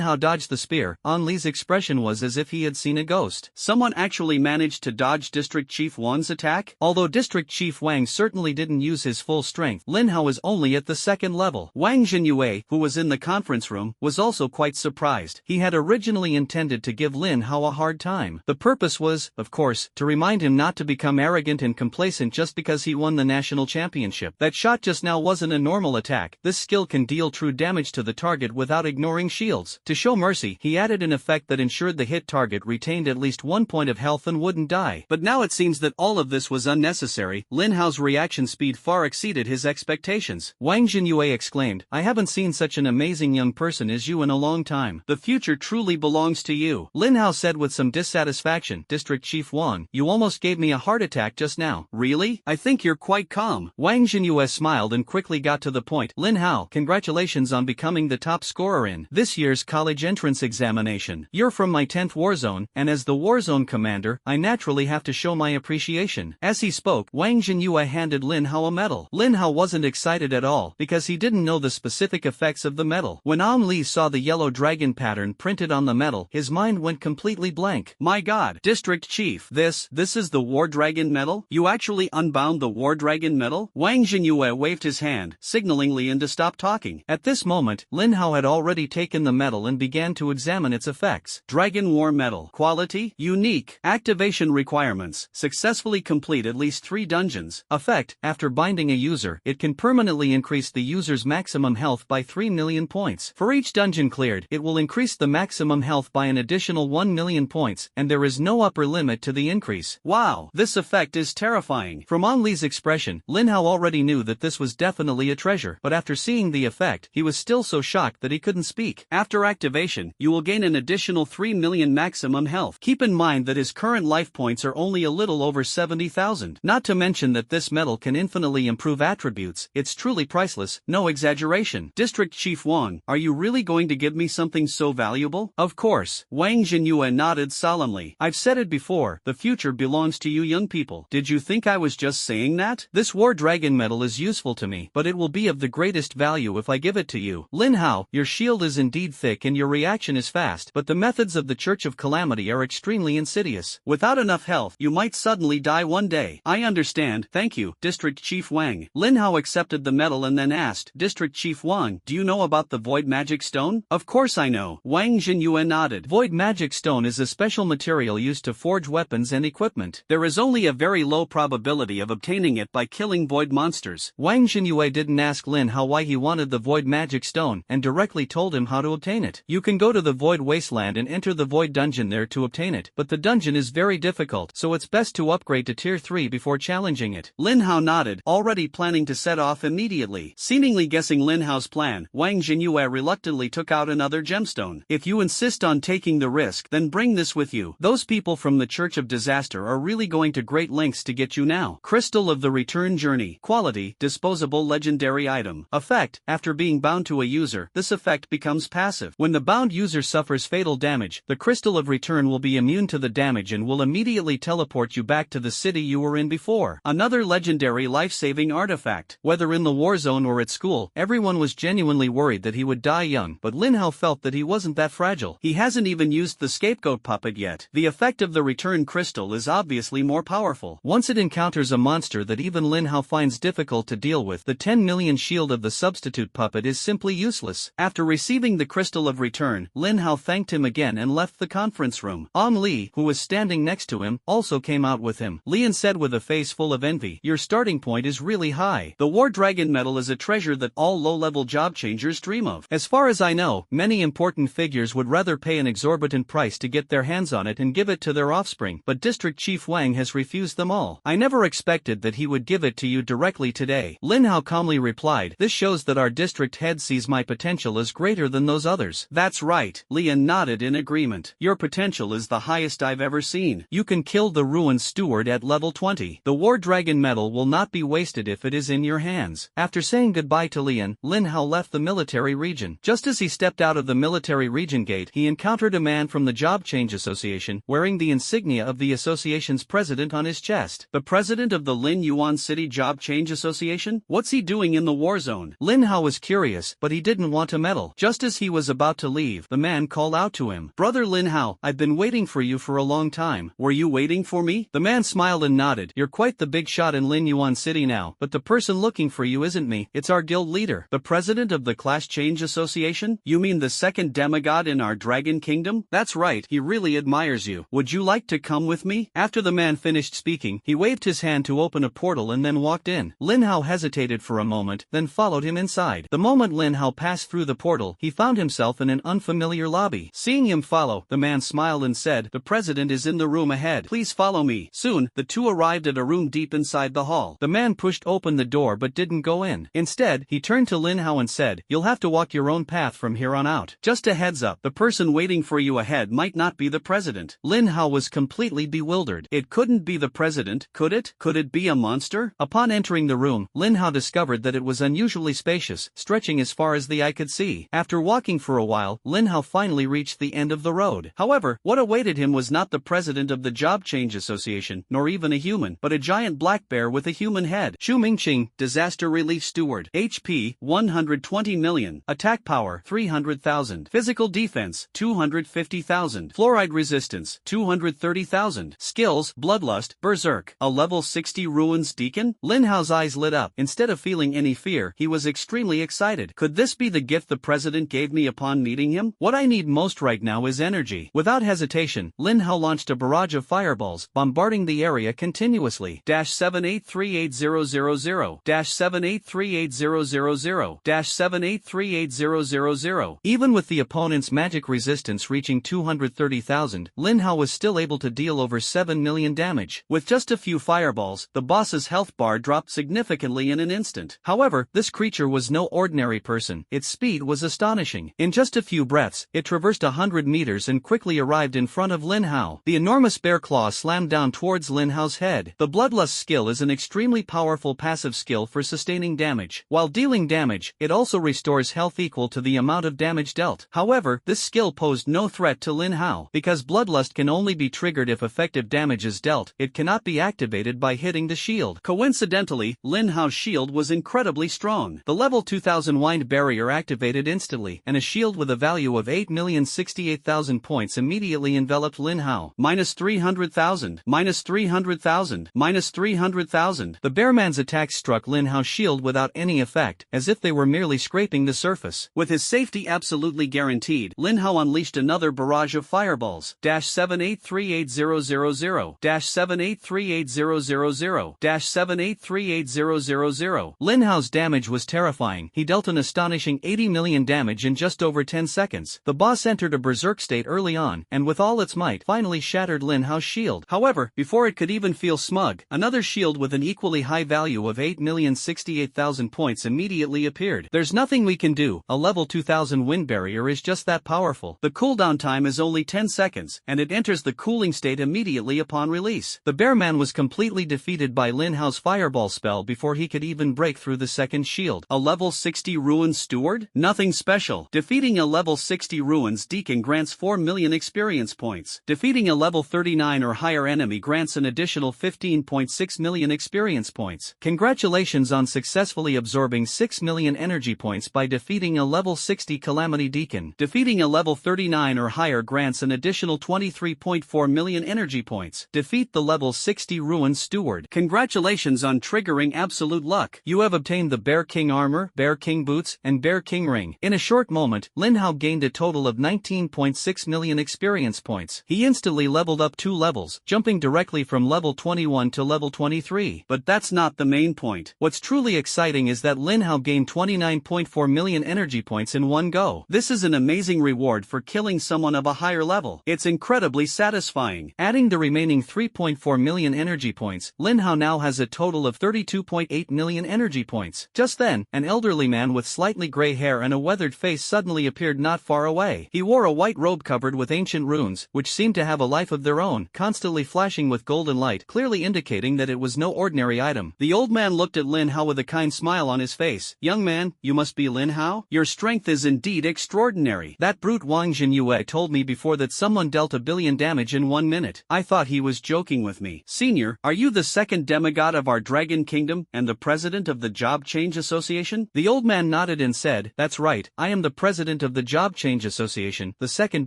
Hao dodge the spear, An Li's expression was as if he had seen a ghost. Someone actually managed to dodge District Chief Wang's attack? Although District Chief Wang certainly didn't use his full strength, Lin Hao was only at the 2nd level. Wang Jinyue, who was in the conference room, was also quite surprised. He had originally intended to give Lin Hao a hard time. The purpose was, of course, to remind him not to become arrogant and complacent just because he won the national championship. That shot just now wasn't a normal attack. This skill can deal true damage to the target without ignoring shields. To show mercy, he added an effect that ensured the hit target retained at least 1 point of health and wouldn't die. But now it seems that all of this was unnecessary. Lin Hao's reaction speed far exceeded his expectations. Wang Jinyue exclaimed, "I haven't seen such an amazing young person as you in a long time. The future truly belongs to you." Lin Hao said with some dissatisfaction, "District Chief Wang, you almost gave me a heart attack just now." "Really? I think you're quite calm." Wang Jinyue smiled and quickly got to the point. "Lin Hao, congratulations on becoming the top scorer in this year's college entrance examination. You're from my 10th war zone, and as the war zone commander, I naturally have to show my appreciation." As he spoke, Wang Jinyue handed Lin Hao a medal. Lin Hao wasn't excited at all, because he didn't know the specific effects of the medal. When An Li saw the yellow dragon pattern printed on the medal, his mind went completely blank. "My god, District Chief, this is the War Dragon medal? You actually unbound the War Dragon medal?" Wang Jinyue waved his hand, signaling Lin to stop talking. At this moment, Lin Hao had already taken the medal and began to examine its effects. Dragon War Medal. Quality: unique. Activation requirements: successfully complete at least 3 dungeons. Effect: after binding a user, it can permanently increase the user's maximum health by 3 million points. For each dungeon cleared, it will increase the maximum health by an additional 1 million points, and there is no upper limit to the increase. Wow, this effect is terrifying. From An Li's expression, Lin Hao already knew that this was definitely a treasure, but after seeing the effect, he was still so shocked that he couldn't speak. After activation, you will gain an additional 3 million maximum health. Keep in mind that his current life points are only a little over 70,000. Not to mention that this medal can infinitely improve attributes. It's truly priceless, no exaggeration. District Chief Wang, are you really going to give me something so valuable? Of course. Wang Jinyue nodded solemnly. I've said it before, the future belongs to you young people. Did you think I was just saying that? This War Dragon medal is useful to me, but it will be of the greatest value if I give it to you. Lin Hao, your shield is indeed thick and your reaction is fast, but the methods of the Church of Calamity are extremely insidious. Without enough health, you might suddenly die one day. I understand, thank you, District Chief Wang. Lin Hao accepted the medal and then asked, District Chief Wang, do you know about the Void Magic Stone? Of course I know. Wang Jinyue nodded. Void Magic Stone is a special material used to forge weapons and equipment. There is only a very low probability of obtaining it by killing void monsters. Wang Jinyue didn't ask Lin Hao why he wanted the Void Magic Stone, and directly told him how to obtain it. You can go to the Void Wasteland and enter the Void Dungeon there to obtain it, but the dungeon is very difficult, so it's best to upgrade to Tier 3 before challenging it. Lin Hao nodded, already planning to set off immediately. Seemingly guessing Lin Hao's plan, Wang Jinyue reluctantly took out another gemstone. If you insist on taking the risk, then bring this with you. Those people from the Church of Disaster are really going to great lengths to get you now. Crystal of the Return Journey. Quality: disposable legendary item. Effect: after being bound to a user, this effect becomes passive. When the bound user suffers fatal damage, the Crystal of Return will be immune to the damage and will immediately teleport you back to the city you were in before. Another legendary life-saving artifact. Whether in the war zone or at school, everyone was genuinely worried that he would die young, but Lin Hao felt that he wasn't that fragile. He hasn't even used the scapegoat puppet yet. The effect of the Return Crystal is obviously more powerful. Once it encounters a monster that even Lin Hao finds difficult to deal with, the 10 million shield of the substitute puppet is simply useless. After receiving the Crystal of Return, Lin Hao thanked him again and left the conference room. An Li, who was standing next to him, also came out with him. Lian said with a face full of envy, your starting point is really high. The War Dragon medal is a treasure that all low-level job changers dream of. As far as I know, many important figures would rather pay an exorbitant price to get their hands on it and give it to their offspring, but District Chief Wang has refused them all. small. I never expected that he would give it to you directly today. Lin Hao calmly replied, this shows that our district head sees my potential as greater than those others. That's right. Lian nodded in agreement. Your potential is the highest I've ever seen. You can kill the ruined steward at level 20. The War Dragon medal will not be wasted if it is in your hands. After saying goodbye to Lian, Lin Hao left the military region. Just as he stepped out of the military region gate, he encountered a man from the Job Change Association, wearing the insignia of the association's president on his chest. The president of the Lin Yuan City Job Change Association? What's he doing in the war zone? Lin Hao was curious, but he didn't want to meddle. Just as he was about to leave, the man called out to him, Brother Lin Hao, I've been waiting for you for a long time. Were you waiting for me? The man smiled and nodded. You're quite the big shot in Lin Yuan City now, but the person looking for you isn't me, it's our guild leader. The president of the Class Change Association? You mean the second demigod in our Dragon Kingdom? That's right, he really admires you. Would you like to come with me? After the man finished speaking, he waved his hand to open a portal and then walked in. Lin Hao hesitated for a moment, then followed him inside. The moment Lin Hao passed through the portal, he found himself in an unfamiliar lobby. Seeing him follow, the man smiled and said, the president is in the room ahead. Please follow me. Soon, the two arrived at a room deep inside the hall. The man pushed open the door but didn't go in. Instead, he turned to Lin Hao and said, you'll have to walk your own path from here on out. Just a heads up, the person waiting for you ahead might not be the president. Lin Hao was completely bewildered. It couldn't be the president, could it? Could it be a monster? Upon entering the room, Lin Hao discovered that it was unusually spacious, stretching as far as the eye could see. After walking for a while, Lin Hao finally reached the end of the road. However, what awaited him was not the president of the Job Change Association, nor even a human, but a giant black bear with a human head. Xu Mingqing, Disaster Relief Steward. HP, 120 million. Attack power, 300,000. Physical defense, 250,000. Fluoride resistance, 230,000. Skills, Bloodlust, Berserk. A level 60 Ruins Deacon? Lin Hao's eyes lit up. Instead of feeling any fear, he was extremely excited. Could this be the gift the president gave me upon meeting him? What I need most right now is energy. Without hesitation, Lin Hao launched a barrage of fireballs, bombarding the area continuously. 783800. 783800. 783800. Even with the opponent's magic resistance reaching 230,000, Lin Hao was still able to deal over 7 million damage. With just a few fireballs, the boss's health bar dropped significantly in an instant. However, this creature was no ordinary person. Its speed was astonishing. In just a few breaths, it traversed 100 meters and quickly arrived in front of Lin Hao. The enormous bear claw slammed down towards Lin Hao's head. The Bloodlust skill is an extremely powerful passive skill for sustaining damage. While dealing damage, it also restores health equal to the amount of damage dealt. However, this skill posed no threat to Lin Hao. Because Bloodlust can only be triggered if effective damage is dealt, it cannot be activated by hitting the shield. Coincidentally, Lin Hao's shield was incredibly strong. The level 2000 wind barrier activated instantly, and a shield with a value of 8,068,000 points immediately enveloped Lin Hao. Minus 300,000. Minus 300,000. Minus 300,000. The bearman's attacks struck Lin Hao's shield without any effect, as if they were merely scraping the surface. With his safety absolutely guaranteed, Lin Hao unleashed another barrage of fireballs. 783800. 783800. 783800. Lin Hao's damage was terrifying. He dealt an astonishing 80 million damage in just over 10 seconds. The boss entered a berserk state early on, and with all its might, finally shattered Lin Hao's shield. However, before it could even feel smug, another shield with an equally high value of 8,068,000 points immediately appeared. There's nothing we can do. A level 2000 wind barrier is just that powerful. The cooldown time is only 10 seconds, and it enters the cooling state immediately upon release. The bearman was completely defeated by Lin Hao's fireball spell before he could even break through the second shield. A level 60 Ruins Steward? Nothing special. Defeating a level 60 Ruins Deacon grants 4 million experience points. Defeating a level 39 or higher enemy grants an additional 15.6 million experience points. Congratulations on successfully absorbing 6 million energy points by defeating a level 60 Calamity Deacon. Defeating a level 39 or higher grants an additional 23.4 million energy points. Defeat the level 60 Ruins Steward. Congratulations on triggering absolute luck. You have obtained the Bear King armor, Bear King boots, and Bear King ring. In a short moment, Lin Hao gained a total of 19.6 million experience points. He instantly leveled up 2 levels, jumping directly from level 21 to level 23. But that's not the main point. What's truly exciting is that Lin Hao gained 29.4 million energy points in one go. This is an amazing reward for killing someone of a higher level. It's incredibly satisfying. Adding the remaining 3.4 million million energy points. Lin Hao now has a total of 32.8 million energy points. Just then, an elderly man with slightly gray hair and a weathered face suddenly appeared not far away. He wore a white robe covered with ancient runes, which seemed to have a life of their own, constantly flashing with golden light, clearly indicating that it was no ordinary item. The old man looked at Lin Hao with a kind smile on his face. "Young man, you must be Lin Hao? Your strength is indeed extraordinary. That brute Wang Jinyue told me before that someone dealt 1 billion damage in 1 minute. I thought he was joking with me. Senior, are you the second demigod of our Dragon Kingdom and the president of the Job Change Association?" The old man nodded and said, "That's right, I am the president of the Job Change Association, the second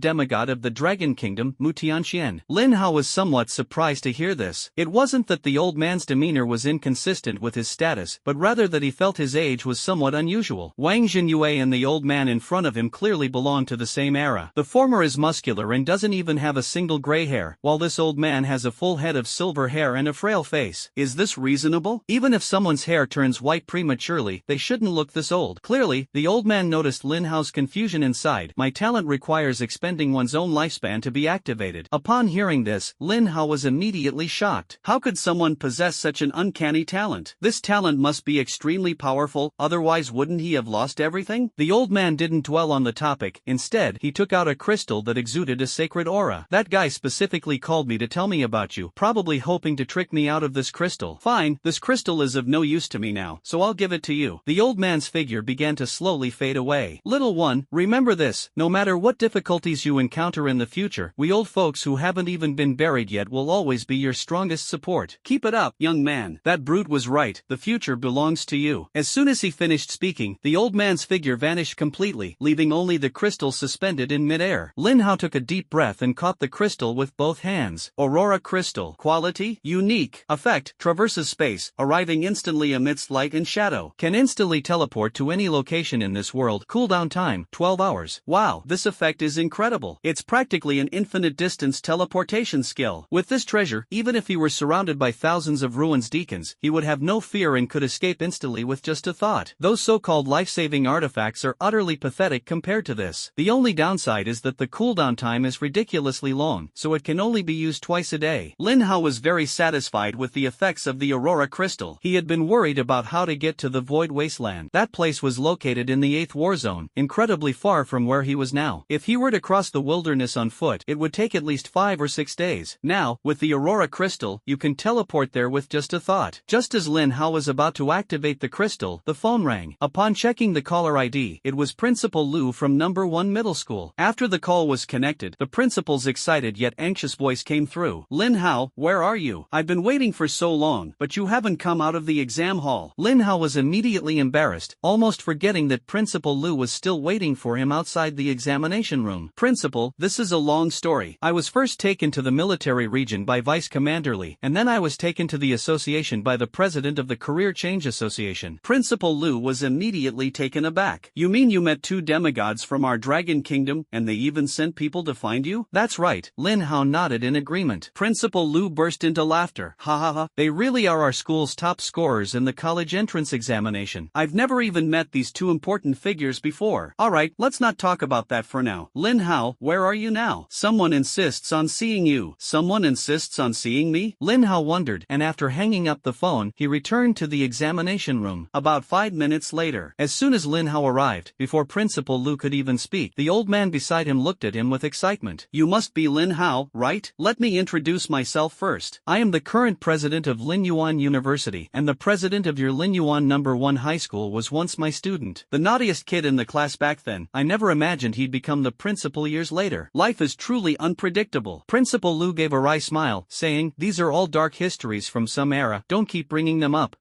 demigod of the Dragon Kingdom, Mu Tianxian." Lin Hao was somewhat surprised to hear this. It wasn't that the old man's demeanor was inconsistent with his status, but rather that he felt his age was somewhat unusual. Wang Jinyue and the old man in front of him clearly belonged to the same era. The former is muscular and doesn't even have a single gray hair, while this old man has a full head of silver hair and a frail face. Is this reasonable? Even if someone's hair turns white prematurely, they shouldn't look this old. Clearly, the old man noticed Lin Hao's confusion and sighed. "My talent requires expending one's own lifespan to be activated." Upon hearing this, Lin Hao was immediately shocked. How could someone possess such an uncanny talent? This talent must be extremely powerful, otherwise wouldn't he have lost everything? The old man didn't dwell on the topic. Instead, he took out a crystal that exuded a sacred aura. "That guy specifically called me to tell me about you, probably hoping to trick me out of this crystal. Fine, this crystal is of no use to me now, so I'll give it to you." The old man's figure began to slowly fade away. "Little one, remember this, no matter what difficulties you encounter in the future, we old folks who haven't even been buried yet will always be your strongest support. Keep it up, young man. That brute was right, the future belongs to you." As soon as he finished speaking, the old man's figure vanished completely, leaving only the crystal suspended in midair. Lin Hao took a deep breath and caught the crystal with both hands. Aurora crystal. Quality: unique. Effect: traverses space, arriving instantly amidst light and shadow. Can instantly teleport to any location in this world. Cooldown time: 12 hours. Wow, this effect is incredible. It's practically an infinite distance teleportation skill. With this treasure, even if he were surrounded by thousands of ruins deacons, he would have no fear and could escape instantly with just a thought. Those so-called life-saving artifacts are utterly pathetic compared to this. The only downside is that the cooldown time is ridiculously long, so it can only be used twice a day. Lin Hao was very satisfied with the effects of the Aurora crystal. He had been worried about how to get to the Void Wasteland. That place was located in the 8th War Zone, incredibly far from where he was now. If he were to cross the wilderness on foot, it would take at least 5 or 6 days. Now, with the Aurora crystal, you can teleport there with just a thought. Just as Lin Hao was about to activate the crystal, the phone rang. Upon checking the caller ID, it was Principal Lu from number 1 middle school. After the call was connected, the principal's excited yet anxious voice came through. "Lin Hao, where are you? I've been waiting for so long, but you haven't come out of the exam hall." Lin Hao was immediately embarrassed, almost forgetting that Principal Lu was still waiting for him outside the examination room. "Principal, this is a long story. I was first taken to the military region by Vice Commander Li, and then I was taken to the association by the president of the Career Change Association." Principal Lu was immediately taken aback. "You mean you met 2 demigods from our Dragon Kingdom, and they even sent people to find you?" "That's right." Lin Hao nodded in agreement. Principal Lu burst into laughter. "Ha ha ha, they really are our school's top scorers in the college entrance examination. I've never even met these 2 important figures before." "Alright, let's not talk about that for now. Lin Hao, where are you now? Someone insists on seeing you." "Someone insists on seeing me?" Lin Hao wondered, and after hanging up the phone, he returned to the examination room. About 5 minutes later, as soon as Lin Hao arrived, before Principal Lu could even speak, the old man beside him looked at him with excitement. "You must be Lin Hao, right? Let me introduce myself first. I am the current president of Linyuan University, and the president of your Linyuan number 1 high school was once my student. The naughtiest kid in the class back then. I never imagined he'd become the principal years later. Life is truly unpredictable." Principal Lu gave a wry smile, saying, "These are all dark histories from some era, don't keep bringing them up."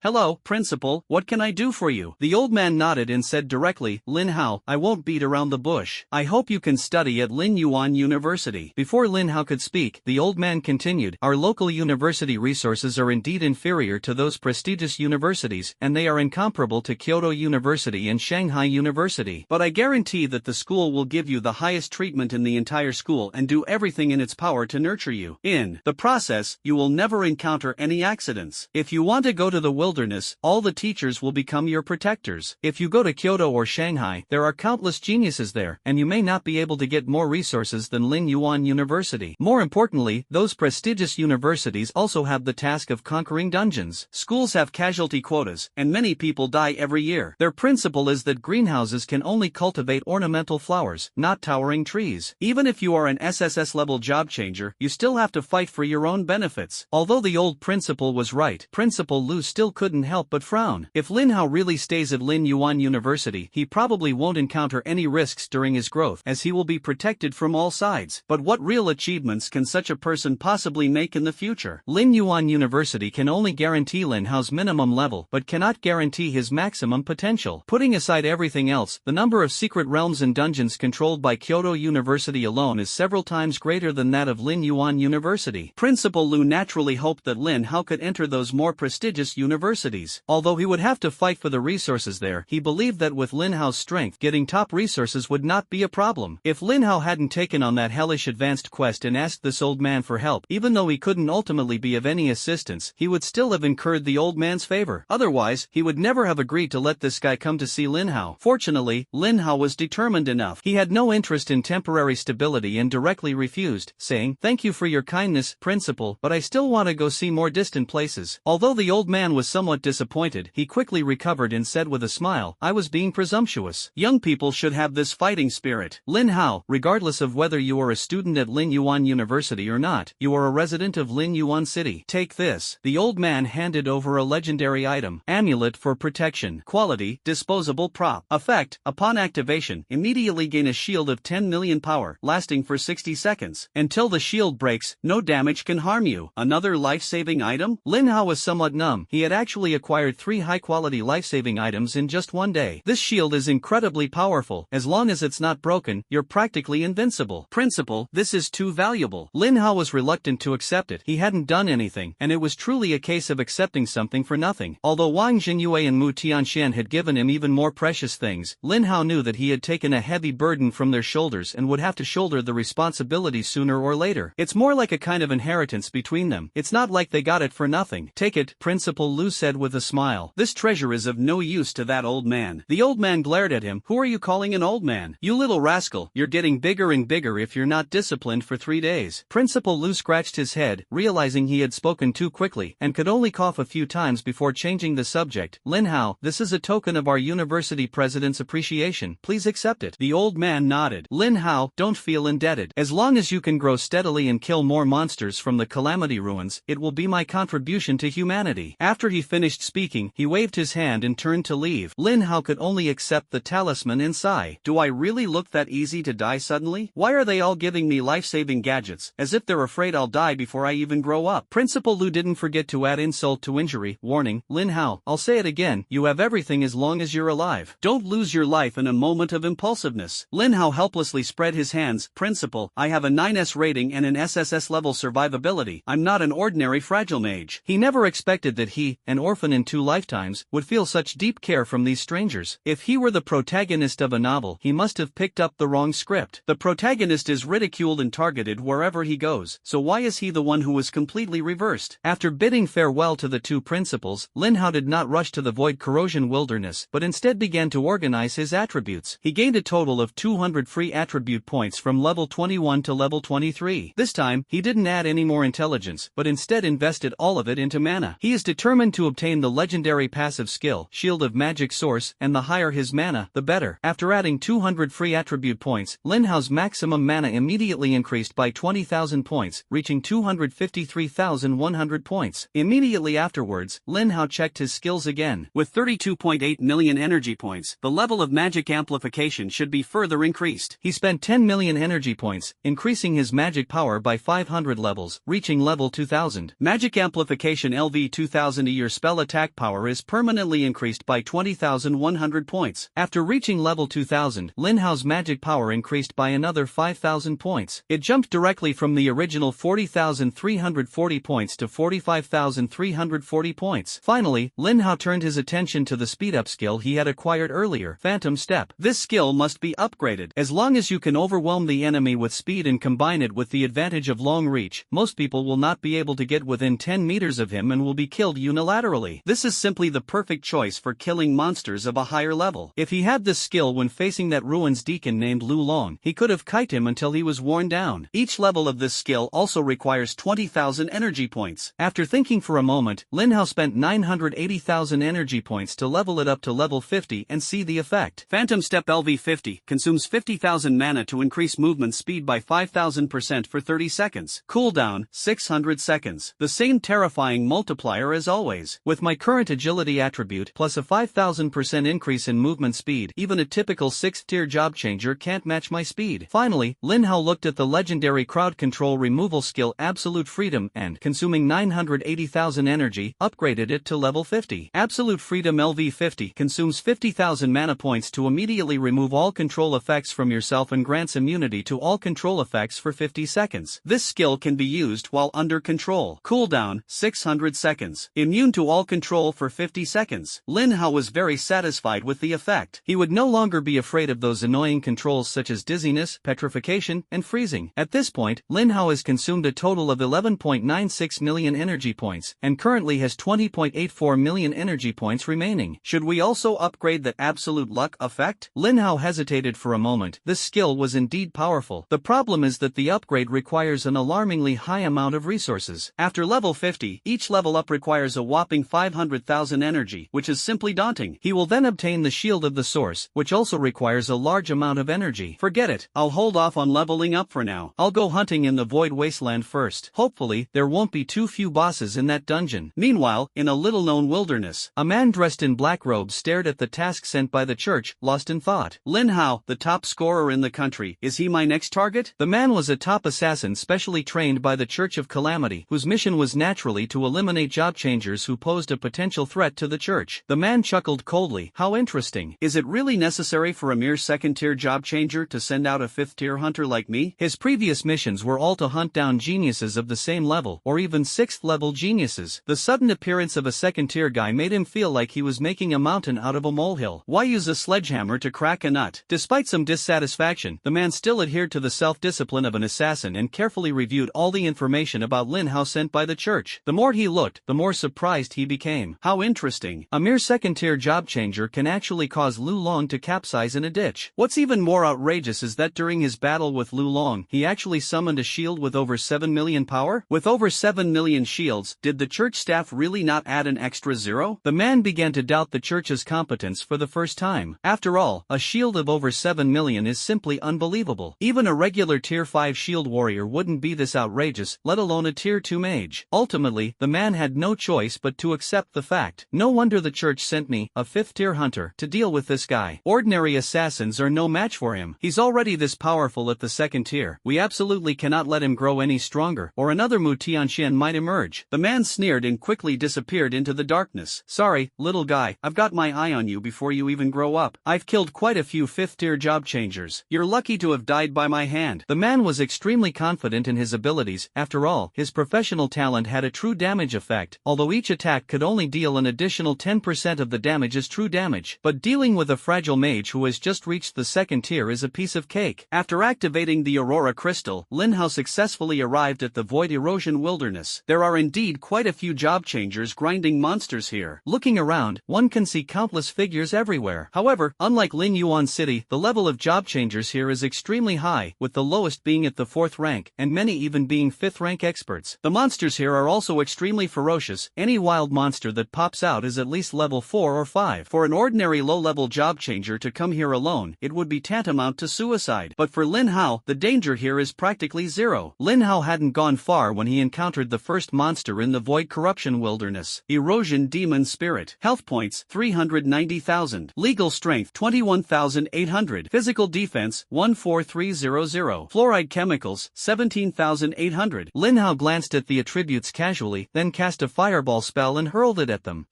Hello, Principal, what can I do for you?" The old man nodded and said directly, "Lin Hao, I won't beat around the bush. I hope you can study at Linyuan University." Before Lin Hao could speak, the old man continued, "Our local university resources are indeed inferior to those prestigious universities, and they are incomparable to Kyoto University and Shanghai University. But I guarantee that the school will give you the highest treatment in the entire school and do everything in its power to nurture you. In the process, you will never encounter any accidents. If you want to go to the wilderness, all the teachers will become your protectors. If you go to Kyoto or Shanghai, there are countless geniuses there, and you may not be able to get more resources than Linyuan University. More importantly, those prestigious universities universities also have the task of conquering dungeons. Schools have casualty quotas, and many people die every year. Their principle is that greenhouses can only cultivate ornamental flowers, not towering trees. Even if you are an SSS level job changer, you still have to fight for your own benefits. Although the old principal was right, Principal Lu still couldn't help but frown. If Lin Hao really stays at Lin Yuan University, he probably won't encounter any risks during his growth, as he will be protected from all sides. But what real achievements can such a person possibly make in the future? Lin Yuan University can only guarantee Lin Hao's minimum level, but cannot guarantee his maximum potential. Putting aside everything else, the number of secret realms and dungeons controlled by Kyoto University alone is several times greater than that of Lin Yuan University. Principal Lu naturally hoped that Lin Hao could enter those more prestigious universities. Although he would have to fight for the resources there, he believed that with Lin Hao's strength, getting top resources would not be a problem. If Lin Hao hadn't taken on that hellish advanced quest and asked this old man for help, even though he couldn't ultimately be of any assistance, he would still have incurred the old man's favor. Otherwise, he would never have agreed to let this guy come to see Lin Hao. Fortunately, Lin Hao was determined enough. He had no interest in temporary stability and directly refused, saying, "Thank you for your kindness, Principal, but I still want to go see more distant places." Although the old man was somewhat disappointed, he quickly recovered and said with a smile, "I was being presumptuous. Young people should have this fighting spirit. Lin Hao, regardless of whether you are a student at Lin Yuan University or not, you are a resident of Lin Yuan City. Take this." The old man handed over a legendary item, Amulet for Protection. Quality, disposable prop. Effect, upon activation, immediately gain a shield of 10 million power, lasting for 60 seconds. Until the shield breaks, no damage can harm you. Another life-saving item? Lin Hao was somewhat numb. He had actually acquired 3 high-quality life-saving items in just one day. This shield is incredibly powerful. As long as it's not broken, you're practically invincible. Principal, this is too valuable. Lin Hao was reluctant to accept it. He hadn't done anything, and it was truly a case of accepting something for nothing. Although Wang Jingyue and Mu Tianxian had given him even more precious things, Lin Hao knew that he had taken a heavy burden from their shoulders and would have to shoulder the responsibility sooner or later. It's more like a kind of inheritance between them. It's not like they got it for nothing. Take it, Principal Lu said with a smile. This treasure is of no use to that old man. The old man glared at him. Who are you calling an old man? You little rascal, you're getting bigger and bigger if you're not disciplined for 3 days. Principal Lu scratched his head, realizing he had spoken too quickly, and could only cough a few times before changing the subject. Lin Hao, this is a token of our university president's appreciation. Please accept it. The old man nodded. Lin Hao, don't feel indebted. As long as you can grow steadily and kill more monsters from the Calamity Ruins, it will be my contribution to humanity. After he finished speaking, he waved his hand and turned to leave. Lin Hao could only accept the talisman and sigh. Do I really look that easy to die suddenly? Why are they all giving me life-saving gadgets, as if they're afraid I'll die before I even grow up? Principal Lu didn't forget to add insult to injury, warning, Lin Hao, I'll say it again, you have everything as long as you're alive. Don't lose your life in a moment of impulsiveness. Lin Hao helplessly spread his hands. Principal, I have a 9S rating and an SSS level survivability. I'm not an ordinary fragile mage. He never expected that he, an orphan in 2 lifetimes, would feel such deep care from these strangers. If he were the protagonist of a novel, he must have picked up the wrong script. The protagonist is ridiculed and targeted wherever he goes, so why is he the one who was completely reversed? After bidding farewell to the 2 principals, Lin Hao did not rush to the Void Corrosion Wilderness, but instead began to organize his attributes. He gained a total of 200 free attribute points from level 21 to level 23. This time, he didn't add any more intelligence, but instead invested all of it into mana. He is determined to obtain the legendary passive skill, Shield of Magic Source, and the higher his mana, the better. After adding 200 free attribute points, Lin Hao's maximum mana immediately increased by 20,000 points, reaching 253,100 points. Immediately afterwards, Lin Hao checked his skills again. With 32.8 million energy points, the level of magic amplification should be further increased. He spent 10 million energy points, increasing his magic power by 500 levels, reaching level 2000. Magic amplification LV 2000. Your spell attack power is permanently increased by 20,100 points. After reaching level 2000, Lin Hao's magic power increased by another 5,000 points. It jumped directly from the original 40,340 points to 45,340 points. Finally, Lin Hao turned his attention to the speed-up skill he had acquired earlier, Phantom Step. This skill must be upgraded. As long as you can overwhelm the enemy with speed and combine it with the advantage of long reach, most people will not be able to get within 10 meters of him and will be killed unilaterally. This is simply the perfect choice for killing monsters of a higher level. If he had this skill when facing that ruins deacon named Lu Long, he could have kited him until he was worn down. Each level of this skill also requires 20,000 energy points. After thinking for a moment, Lin Hao spent 980,000 energy points to level it up to level 50 and see the effect. Phantom Step LV50 consumes 50,000 mana to increase movement speed by 5,000% for 30 seconds. Cooldown, 600 seconds. The same terrifying multiplier as always. With my current agility attribute plus a 5,000% increase in movement speed, even a typical 6th tier job changer can't match my speed. Finally, Lin Hao looked at the legendary crowd control removal skill Absolute Freedom and, consuming 980,000 energy, upgraded it to level 50. Absolute Freedom LV50 consumes 50,000 mana points to immediately remove all control effects from yourself and grants immunity to all control effects for 50 seconds. This skill can be used while under control. Cooldown, 600 seconds. Immune to all control for 50 seconds. Lin Hao was very satisfied with the effect. He would no longer be afraid of those annoying controls such as dizziness, petrification, and freezing. At this point, Lin Hao has consumed a total of 11.96 million energy points, and currently has 20.84 million energy points remaining. Should we also upgrade the Absolute Luck effect? Lin Hao hesitated for a moment. This skill was indeed powerful. The problem is that the upgrade requires an alarmingly high amount of resources. After level 50, each level up requires a whopping 500,000 energy, which is simply daunting. He will then obtain the Shield of the Source, which also requires a large amount of energy. Forget it, I'll hold off on leveling up for now. I'll go hunting in the Void Wasteland first. Hopefully, there won't be too few bosses in that dungeon. Meanwhile, in a little-known wilderness, a man dressed in black robes stared at the task sent by the church, lost in thought. Lin Hao, the top scorer in the country, is he my next target? The man was a top assassin specially trained by the Church of Calamity, whose mission was naturally to eliminate job changers who posed a potential threat to the church. The man chuckled coldly. How interesting. Is it really necessary for a mere 2nd tier job changer to send out a 5th tier hunter like me? His previous missions were all to hunt down geniuses of the same level, or even 6th level geniuses. The sudden appearance of a 2nd tier guy made him feel like he was making a mountain out of a molehill. Why use a sledgehammer to crack a nut? Despite some dissatisfaction, the man still adhered to the self-discipline of an assassin and carefully reviewed all the information about Lin Hao sent by the church. The more he looked, the more surprised he became. How interesting. A mere 2nd tier job changer can actually cause Lu Long to capsize in a ditch. What's even more outrageous is that during his battle with Lu Long, he actually summoned a shield with over 7 million power? With over 7 million shields, did the church staff really not add an extra 0? The man began to doubt the church's competence for the first time. After all, a shield of over 7 million is simply unbelievable. Even a regular tier 5 shield warrior wouldn't be this outrageous, let alone a tier 2 mage. Ultimately, the man had no choice but to accept the fact. No wonder the church sent me, a 5th tier hunter, to deal with this guy. Ordinary assassins are no match for him. He's already this powerful at the 2nd tier. We absolutely cannot let him grow any stronger, or another Mu Tianxian might emerge. The man sneered and quickly disappeared into the darkness. Sorry, little guy, I've got my eye on you before you even grow up. I've killed quite a few 5th tier job changers. You're lucky to have died by my hand. The man was extremely confident in his abilities. After all, his professional talent had a true damage effect, although each attack could only deal an additional 10% of the damage as true damage. But dealing with a fragile mage who has just reached the 2nd tier is a piece of cake. After activating the Aurora Crystal, Lin Hao successfully arrived at the Void Erosion Wilderness. There are indeed quite a few job changers grinding monsters here. Looking around, one can see countless figures everywhere. However, unlike Lin Yuan City, the level of job changers here is extremely high, with the lowest being at the 4th rank, and many even being 5th rank experts. The monsters here are also extremely ferocious. Any wild monster that pops out is at least level 4 or 5. For an ordinary low-level job changer to come here alone, it would be tantamount to suicide. But for Lin Hao, the danger here is practically zero. Lin Hao hadn't gone far when he encountered the first monster in the Void Corruption Wilderness. Erosion Demon Spirit. Health points, 390,000. Legal strength, 21,800. Physical defense, 14300. Fluoride chemicals, 17,800. Lin Hao glanced at the attributes casually, then cast a fireball spell and hurled it at them.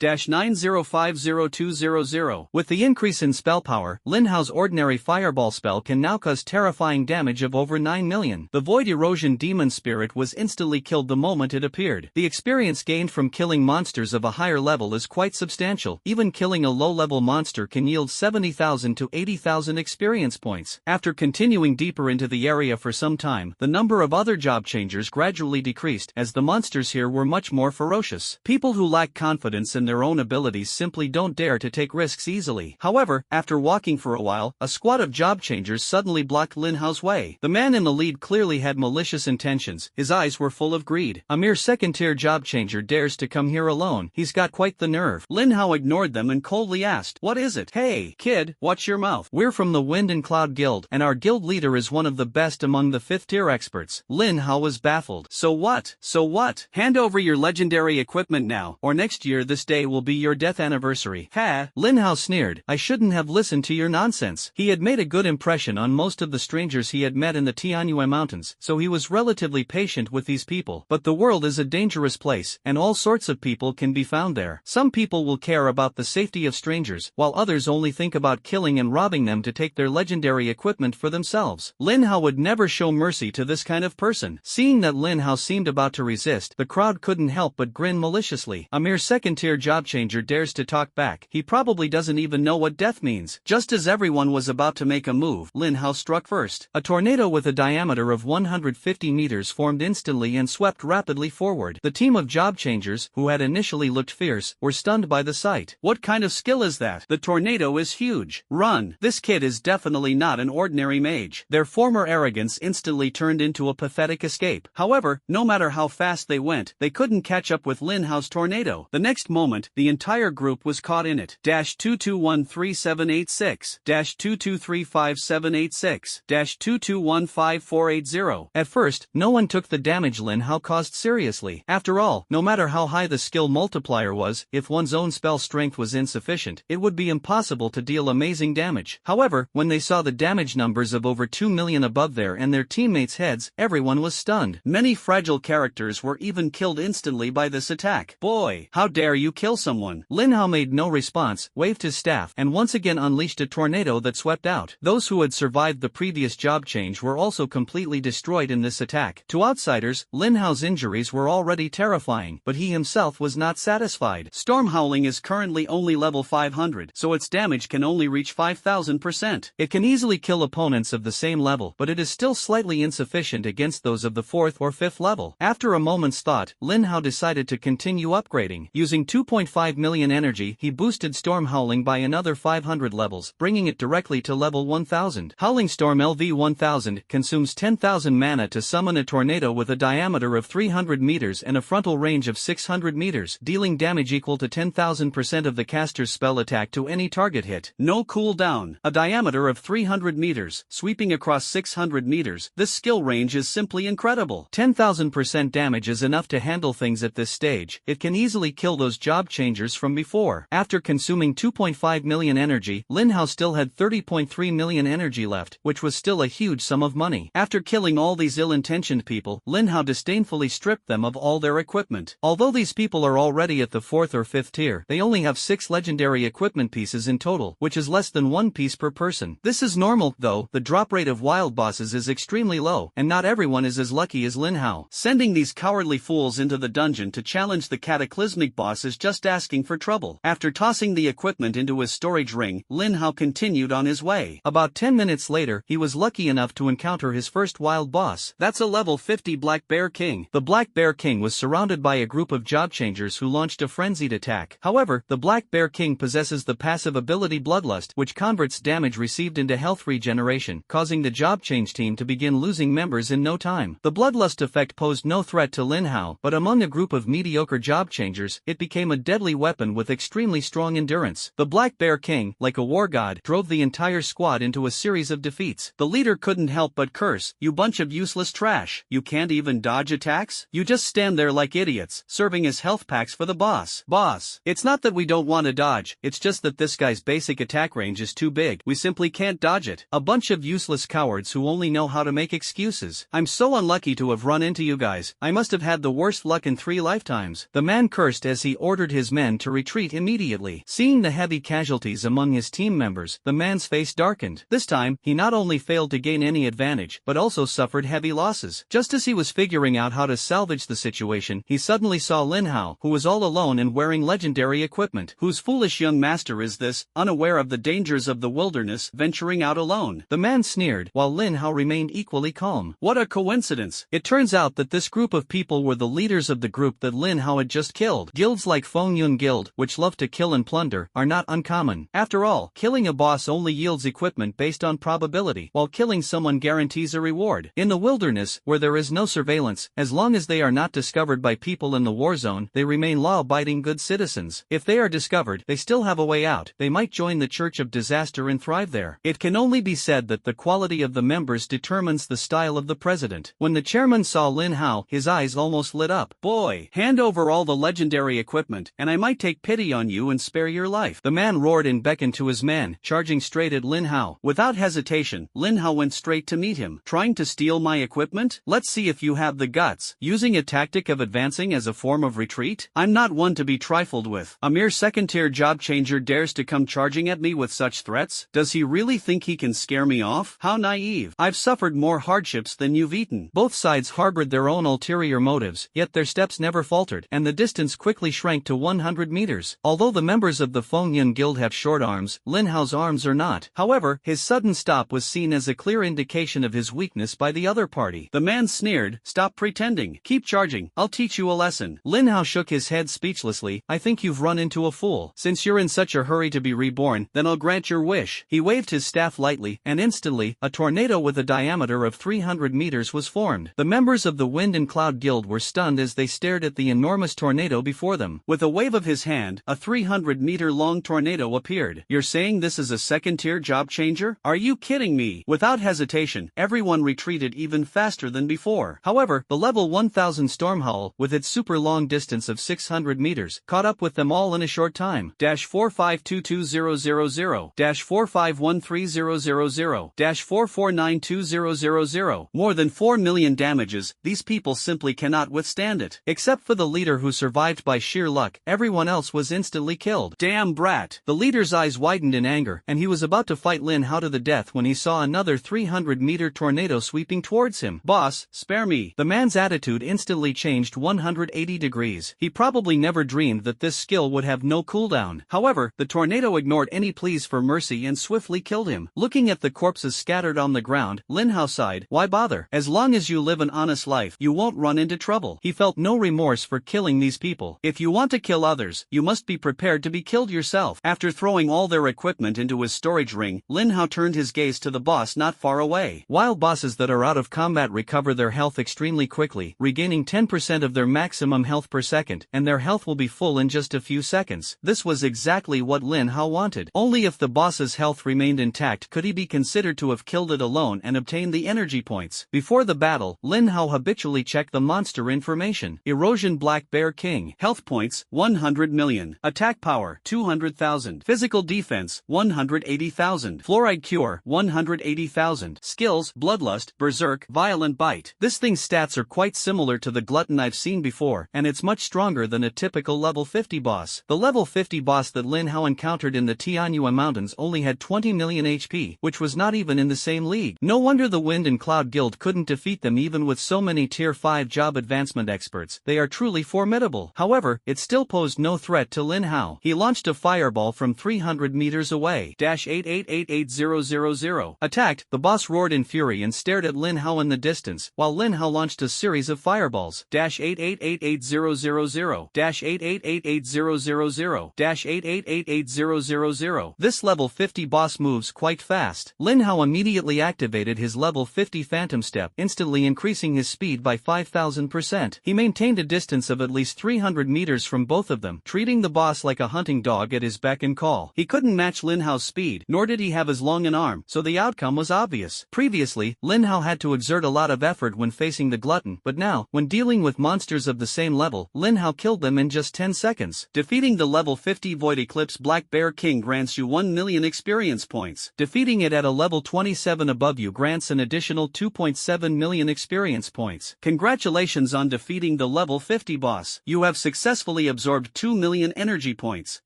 -90502000. With the increase in spell power, Lin Hao's ordinary fireball spell can now cause terrifying damage of over 9 million. The Void Erosion Demon Spirit was instantly killed the moment it appeared. The experience gained from killing monsters of a higher level is quite substantial. Even killing a low-level monster can yield 70,000 to 80,000 experience points. After continuing deeper into the area for some time, the number of other job changers gradually decreased, as the monsters here were much more ferocious. People who lack confidence in their own abilities simply don't dare to take risks easily. However, after walking for a while, a squad of job changers suddenly blocked Lin Hao's way. The man in the lead clearly had malicious intentions. His eyes were full of greed. A mere second-tier job changer dares to come here alone. He's got quite the nerve. Lin Hao ignored them and coldly asked, "What is it?" "Hey, kid, watch your mouth. We're from the Wind and Cloud Guild, and our guild leader is one of the best among the 5th-tier experts." Lin Hao was baffled. "So what? So what? Hand over your legendary equipment now, or next year this day will be your death anniversary." "Ha!" Lin Hao sneered. "I shouldn't have listened to your nonsense." He had made a good impression on most of the strangers he had met in the Tianyue Mountains, so he was relatively patient with these people. But the world is a dangerous place, and all sorts of people can be found there. Some people will care about the safety of strangers, while others only think about killing and robbing them to take their legendary equipment for themselves. Lin Hao would never show mercy to this kind of person. Seeing that Lin Hao seemed about to resist, the crowd couldn't help but grin maliciously. A mere second-tier job changer dares to talk back. He probably doesn't even know what death means. Just as everyone was about to make a move, Lin Hao struck first. A tornado with a diameter of 150 meters formed instantly and swept rapidly forward. The team of job changers, who had initially looked fierce, were stunned by the sight. "What kind of skill is that? The tornado is huge. Run! This kid is definitely not an ordinary mage." Their former arrogance instantly turned into a pathetic escape. However, no matter how fast they went, they couldn't catch up with Lin Hao's tornado. The next moment, the entire group was caught in it. -22137886, -22357886, -22154880. At first, no one took the damage Lin Hao caused seriously. After all, no matter how high the skill multiplier was, if one's own spell strength was insufficient, it would be impossible to deal amazing damage. However, when they saw the damage numbers of over 2 million above their and their teammates' heads, everyone was stunned. Many fragile characters were even killed instantly by this attack. "Boy, how dare you kill someone?" Lin Hao made no response, waved his staff, and once again unleashed a tornado that swept out. Those who had survived the previous job change were also completely destroyed in this attack. To outsiders, Lin Hao's injuries were already terrifying, but he himself was not satisfied. Storm Howling is currently only level 500, so its damage can only reach 5000%. It can easily kill opponents of the same level, but it is still slightly insufficient against those of the 4th or 5th level. After a moment's thought, Lin Hao decided to continue upgrading. Using 2.5 million energy, he boosted Storm Howling by another 500 levels, bringing it directly to level 1000. Howling Storm LV 1000 consumes 10,000 mana to summon a tornado with a diameter of 300 meters and a frontal range of 600 meters, dealing damage equal to 10,000% of the caster's spell attack to any target hit. No cooldown. A diameter of 300 meters, sweeping across 600 meters. This skill range is simply incredible. 10,000% damage is enough to handle things at this stage. It can easily kill those job changers from before. After consuming 2.5 million energy, Lin Hao still had 30.3 million energy left, which was still a huge sum of money. After killing all these ill-intentioned people, Lin Hao disdainfully stripped them of all their equipment. Although these people are already at the 4th or 5th tier, they only have 6 legendary equipment pieces in total, which is less than 1 piece per person. This is normal, though. The drop rate of wild bosses is extremely low, and not everyone is as lucky as Lin Hao. Sending these cowardly fools into the dungeon to challenge the cataclysmic boss is just asking for trouble. After tossing the equipment into his storage ring, Lin Hao continued on his way. About 10 minutes later, he was lucky enough to encounter his first wild boss. That's a level 50 Black Bear King. The Black Bear King was surrounded by a group of job changers who launched a frenzied attack. However, the Black Bear King possesses the passive ability Bloodlust, which converts damage received into health regeneration, causing the job change team to begin losing members in no time. The Bloodlust effect posed no threat to Lin Hao, but among a group of mediocre job changers, it became a deadly weapon with extremely strong endurance. The Black Bear King, like a war god, drove the entire squad into a series of defeats. The leader couldn't help but curse, "You bunch of useless trash. You can't even dodge attacks? You just stand there like idiots, serving as health packs for the boss." "Boss, it's not that we don't want to dodge, it's just that this guy's basic attack range is too big. We simply can't dodge it. A bunch of useless cowards who only know how to make excuses. I'm so unlucky to have run into you guys. I must have had the worst luck in 3 lifetimes." The man cursed as he ordered his men to retreat immediately. Seeing the heavy casualties among his team members, the man's face darkened. This time, he not only failed to gain any advantage, but also suffered heavy losses. Just as he was figuring out how to salvage the situation, he suddenly saw Lin Hao, who was all alone and wearing legendary equipment. Whose foolish young master is this, unaware of the dangers of the wilderness, venturing out alone? The man sneered, while Lin Hao remained equally calm. What a coincidence! It turns out that this group of people were the leaders of the group that Lin Hao had just killed. Guilds like Feng Yun Guild, which love to kill and plunder, are not uncommon. After all, killing a boss only yields equipment based on probability, while killing someone guarantees a reward. In the wilderness, where there is no surveillance. As long as they are not discovered by people in the war zone, they remain law-abiding good citizens. If they are discovered, they still have a way out. They might join the Church of Disaster and thrive there. It can only be said that the quality of the members determines the style of the president. When the chairman saw Lin Hao, his eyes almost lit up. "Boy, hand over all the legendary equipment, and I might take pity on you and spare your life." The man roared and beckoned to his men, charging straight at Lin Hao. Without hesitation, Lin Hao went straight to meet him. "Trying to steal my equipment? Let's see if you have the guts. Using a tactic of advancing as a form of retreat? I'm not one to be trifled with. A mere second-tier job changer dares to come charging at me with such threats? Does he really think he can scare me off? How naive. I've suffered more hardships than you've eaten." Both sides harbored their own ulterior motives, yet their steps never faltered, and the distance quickly shrank to 100 meters. Although the members of the Fengyun Guild have short arms, Lin Hao's arms are not. However, his sudden stop was seen as a clear indication of his weakness by the other party. The man sneered, "Stop pretending. Keep charging. I'll teach you a lesson." Lin Hao shook his head speechlessly. "I think you've run into a fool. Since you're in such a hurry to be reborn, then I'll grant your wish." He waved his staff lightly, and instantly, a tornado with a diameter of 300 meters was formed. The members of the Wind and Cloud Guild were stunned as they stared at the enormous tornado before them. With a wave of his hand, a 300-meter-long tornado appeared. "You're saying this is a second-tier job changer? Are you kidding me?" Without hesitation, everyone retreated even faster than before. However, the level 1000 storm howl, with its super long distance of 600 meters, caught up with them all in a short time. -4522000, -4513000, -4492000. More than 4 million damages. These people simply cannot withstand it. Except for the leader who survived by sheer luck, everyone else was instantly killed. "Damn brat!" The leader's eyes widened in anger, and he was about to fight Lin Hao to the death when he saw another 300-meter tornado sweeping towards him. "Boss, spare me." The man's attitude instantly changed 180 degrees. He probably never dreamed that this skill would have no cooldown. However, the tornado ignored any pleas for mercy and swiftly killed him. Looking at the corpses scattered on the ground, Lin Hao sighed. "Why bother? As long as you live an honest life, you won't run into trouble." He felt no remorse for killing these people. If you want to kill others, you must be prepared to be killed yourself. After throwing all their equipment into his storage ring, Lin Hao turned his gaze to the boss not far away. While bosses that are out of combat recover their health extremely quickly, regaining 10% of their maximum health per second, and their health will be full in just a few seconds. This was exactly what Lin Hao wanted. Only if the boss's health remained intact could he be considered to have killed it alone and obtain the energy points. Before the battle, Lin Hao habitually checked the monster information. Erosion Black Bear King. Health points, 100 million. Attack power, 200,000. Physical defense, 180,000. Fluoride cure, 180,000. Skills, Bloodlust, Berserk, Violent Bite. This thing's stats are quite similar to the glutton I've seen before, and it's much stronger than a typical level 50 boss. The level 50 boss that Lin Hao encountered in the Tianyua Mountains only had 20 million HP, which was not even in the same league. No wonder the Wind and Cloud Guild couldn't defeat them even with so many tier 5 job advancement experts. They are truly formidable. However, it still posed no threat to Lin Hao. He launched a fireball from 300 meters away. -88888000. Attacked, the boss roared in fury and stared at Lin Hao in the distance, while Lin Hao launched a series of fireballs. -88888000, -88888000, -88888000. This level 50 boss moves quite fast. Lin Hao immediately activated his level 50 Phantom Step, instantly increasing his speed by 5,000%. He maintained a distance of at least 300 meters from both of them, treating the boss like a hunting dog at his beck and call. He couldn't match Lin Hao's speed, nor did he have as long an arm, so the outcome was obvious. Previously, Lin Hao had to exert a lot of effort when facing the glutton, but now, when dealing with monsters of the same level, Lin Hao killed them in just 10 seconds. Defeating the level 50 Void Eclipse Black Bear King grants you 1 million experience points. Defeating it at a level 27 above you grants an additional 2.7 million experience points. Congratulations on defeating the level 50 boss. You have successfully absorbed 2 million energy points.